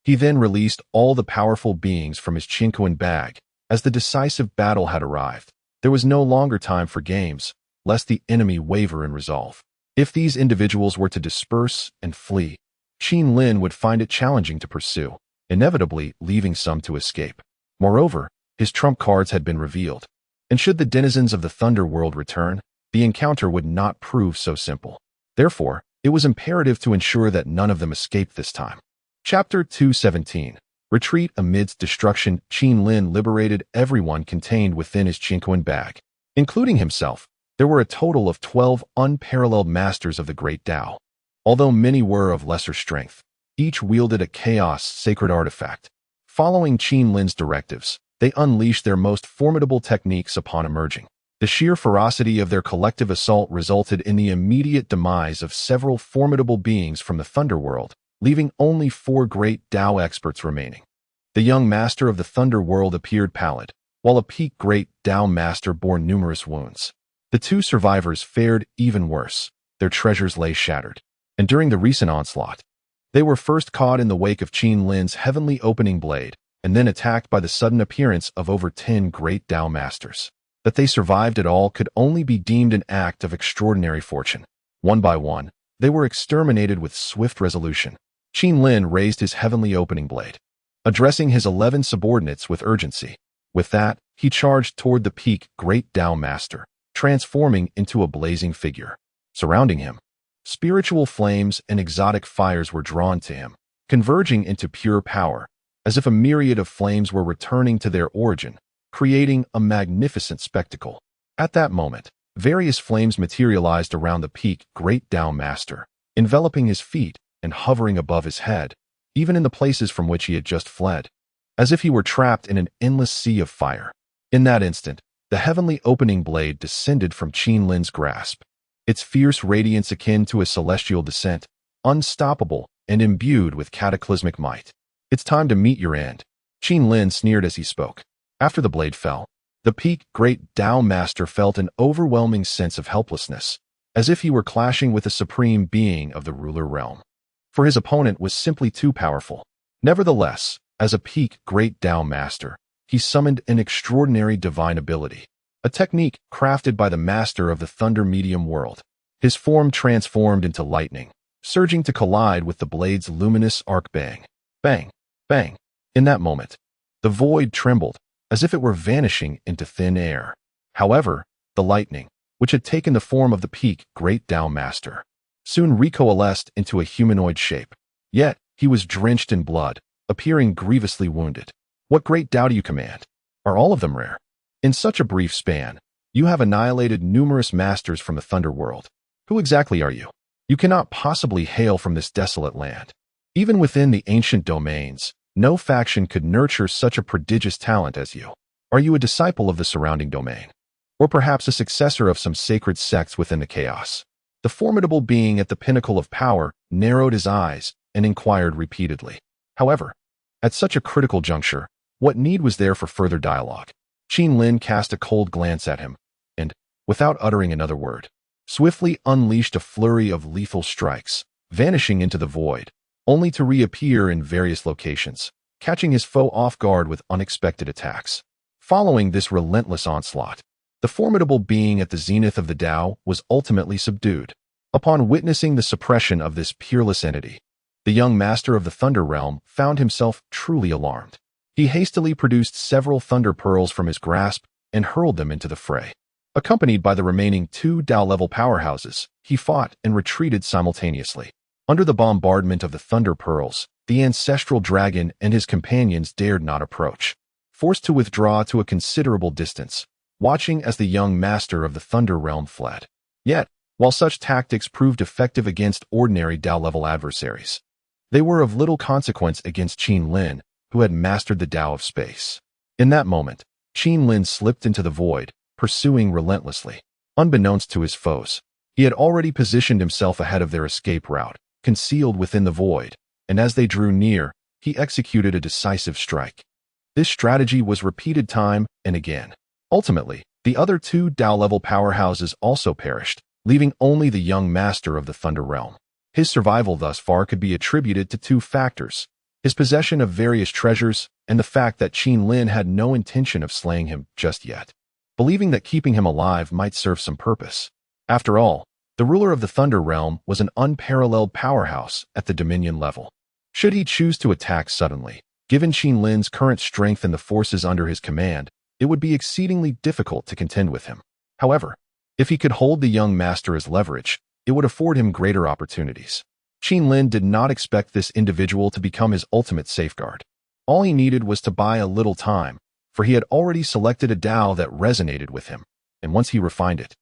He then released all the powerful beings from his Qinkuan bag. As the decisive battle had arrived, there was no longer time for games, lest the enemy waver in resolve. If these individuals were to disperse and flee, Qin Lin would find it challenging to pursue, inevitably leaving some to escape. Moreover, his trump cards had been revealed, and should the denizens of the Thunder World return, the encounter would not prove so simple. Therefore, it was imperative to ensure that none of them escaped this time. Chapter 217. Retreat amidst destruction. Qin Lin liberated everyone contained within his Qinkuan bag. Including himself, there were a total of 12 unparalleled masters of the Great Tao. Although many were of lesser strength, each wielded a chaos sacred artifact. Following Qin Lin's directives, they unleashed their most formidable techniques upon emerging. The sheer ferocity of their collective assault resulted in the immediate demise of several formidable beings from the Thunder World, leaving only 4 great Tao experts remaining. The young master of the Thunder World appeared pallid, while a peak great Tao master bore numerous wounds. The 2 survivors fared even worse. Their treasures lay shattered, and during the recent onslaught, they were first caught in the wake of Qin Lin's heavenly opening blade, and then attacked by the sudden appearance of over 10 great Tao masters. That they survived at all could only be deemed an act of extraordinary fortune. One by one, they were exterminated with swift resolution. Qin Lin raised his heavenly opening blade, addressing his 11 subordinates with urgency. With that, he charged toward the peak great Tao master, transforming into a blazing figure. Surrounding him, spiritual flames and exotic fires were drawn to him, converging into pure power, as if a myriad of flames were returning to their origin, creating a magnificent spectacle. At that moment, various flames materialized around the peak great Tao master, enveloping his feet and hovering above his head, even in the places from which he had just fled, as if he were trapped in an endless sea of fire. In that instant, the heavenly opening blade descended from Qin Lin's grasp, its fierce radiance akin to a celestial descent, unstoppable and imbued with cataclysmic might. It's time to meet your end, Qin Lin sneered as he spoke. After the blade fell, the peak great Tao master felt an overwhelming sense of helplessness, as if he were clashing with a supreme being of the ruler realm. For his opponent was simply too powerful. Nevertheless, as a peak great Tao master, he summoned an extraordinary divine ability, a technique crafted by the master of the Thunder Medium world. His form transformed into lightning, surging to collide with the blade's luminous arc. Bang, bang, bang. In that moment, the void trembled, as if it were vanishing into thin air. However, the lightning, which had taken the form of the peak great Tao Master, soon recoalesced into a humanoid shape. Yet, he was drenched in blood, appearing grievously wounded. What great Tao do you command? Are all of them rare? In such a brief span, you have annihilated numerous masters from the Thunder World. Who exactly are you? You cannot possibly hail from this desolate land. Even within the ancient domains, no faction could nurture such a prodigious talent as you. Are you a disciple of the surrounding domain? Or perhaps a successor of some sacred sects within the chaos? The formidable being at the pinnacle of power narrowed his eyes and inquired repeatedly. However, at such a critical juncture, what need was there for further dialogue? Qin Lin cast a cold glance at him, and, without uttering another word, swiftly unleashed a flurry of lethal strikes, vanishing into the void, only to reappear in various locations, catching his foe off guard with unexpected attacks. Following this relentless onslaught, the formidable being at the zenith of the Tao was ultimately subdued. Upon witnessing the suppression of this peerless entity, the young master of the Thunder Realm found himself truly alarmed. He hastily produced several Thunder Pearls from his grasp and hurled them into the fray. Accompanied by the remaining 2 Tao-level powerhouses, he fought and retreated simultaneously. Under the bombardment of the Thunder Pearls, the ancestral dragon and his companions dared not approach, forced to withdraw to a considerable distance, watching as the young master of the Thunder Realm fled. Yet, while such tactics proved effective against ordinary Tao-level adversaries, they were of little consequence against Qin Lin, who had mastered the Tao of space. In that moment, Qin Lin slipped into the void, pursuing relentlessly. Unbeknownst to his foes, he had already positioned himself ahead of their escape route, concealed within the void, and as they drew near, he executed a decisive strike. This strategy was repeated time and again. Ultimately, the other 2 Tao-level powerhouses also perished, leaving only the young master of the Thunder Realm. His survival thus far could be attributed to 2 factors: his possession of various treasures and the fact that Qin Lin had no intention of slaying him just yet, believing that keeping him alive might serve some purpose. After all, the ruler of the Thunder Realm was an unparalleled powerhouse at the Dominion level. Should he choose to attack suddenly, given Qin Lin's current strength and the forces under his command, it would be exceedingly difficult to contend with him. However, if he could hold the young master as leverage, it would afford him greater opportunities. Qin Lin did not expect this individual to become his ultimate safeguard. All he needed was to buy a little time, for he had already selected a Tao that resonated with him, and once he refined it,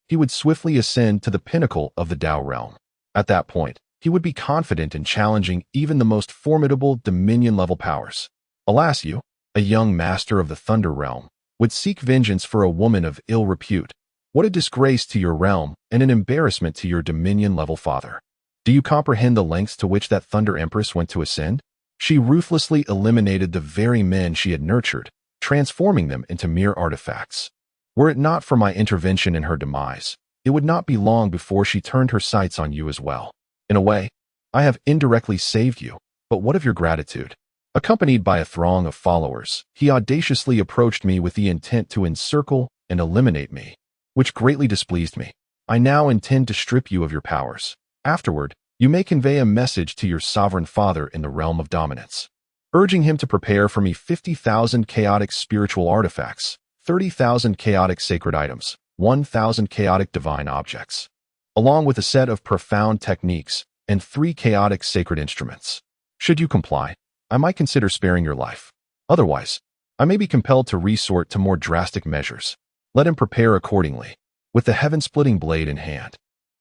he would swiftly ascend to the pinnacle of the Tao realm. At that point, he would be confident in challenging even the most formidable Dominion-level powers. Alas, you, a young master of the Thunder Realm, would seek vengeance for a woman of ill repute. What a disgrace to your realm and an embarrassment to your Dominion-level father. Do you comprehend the lengths to which that Thunder Empress went to ascend? She ruthlessly eliminated the very men she had nurtured, transforming them into mere artifacts. Were it not for my intervention in her demise, it would not be long before she turned her sights on you as well. In a way, I have indirectly saved you, but what of your gratitude? Accompanied by a throng of followers, he audaciously approached me with the intent to encircle and eliminate me, which greatly displeased me. I now intend to strip you of your powers. Afterward, you may convey a message to your sovereign father in the realm of dominance, urging him to prepare for me 50,000 chaotic spiritual artifacts, 30,000 chaotic sacred items, 1,000 chaotic divine objects, along with a set of profound techniques and 3 chaotic sacred instruments. Should you comply, I might consider sparing your life. Otherwise, I may be compelled to resort to more drastic measures. Let him prepare accordingly, with the heaven-splitting blade in hand.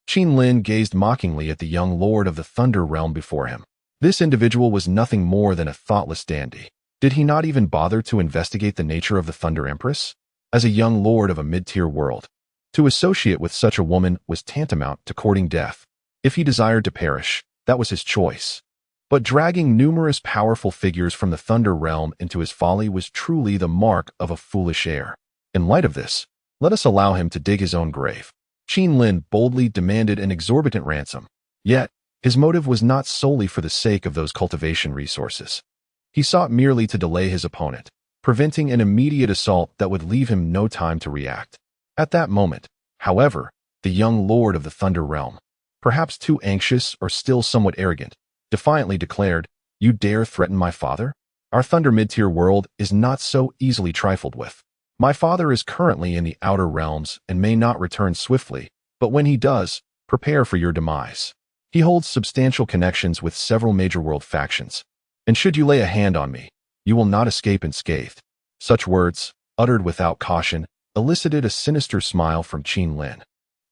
Qin Lin gazed mockingly at the young lord of the Thunder Realm before him. This individual was nothing more than a thoughtless dandy. Did he not even bother to investigate the nature of the Thunder Empress? As a young lord of a mid-tier world, to associate with such a woman was tantamount to courting death. If he desired to perish, that was his choice. But dragging numerous powerful figures from the Thunder Realm into his folly was truly the mark of a foolish heir. In light of this, let us allow him to dig his own grave. Qin Lin boldly demanded an exorbitant ransom. Yet, his motive was not solely for the sake of those cultivation resources. He sought merely to delay his opponent, preventing an immediate assault that would leave him no time to react. At that moment, however, the young lord of the Thunder Realm, perhaps too anxious or still somewhat arrogant, defiantly declared, "You dare threaten my father? Our Thunder mid-tier world is not so easily trifled with. My father is currently in the Outer Realms and may not return swiftly, but when he does, prepare for your demise. He holds substantial connections with several major world factions, and should you lay a hand on me, you will not escape unscathed." Such words, uttered without caution, elicited a sinister smile from Qin Lin.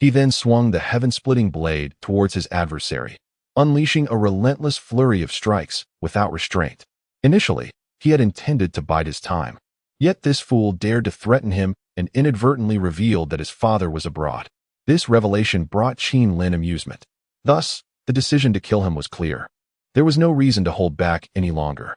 He then swung the heaven-splitting blade towards his adversary, unleashing a relentless flurry of strikes without restraint. Initially, he had intended to bide his time, yet this fool dared to threaten him and inadvertently revealed that his father was abroad. This revelation brought Qin Lin amusement. Thus, the decision to kill him was clear. There was no reason to hold back any longer.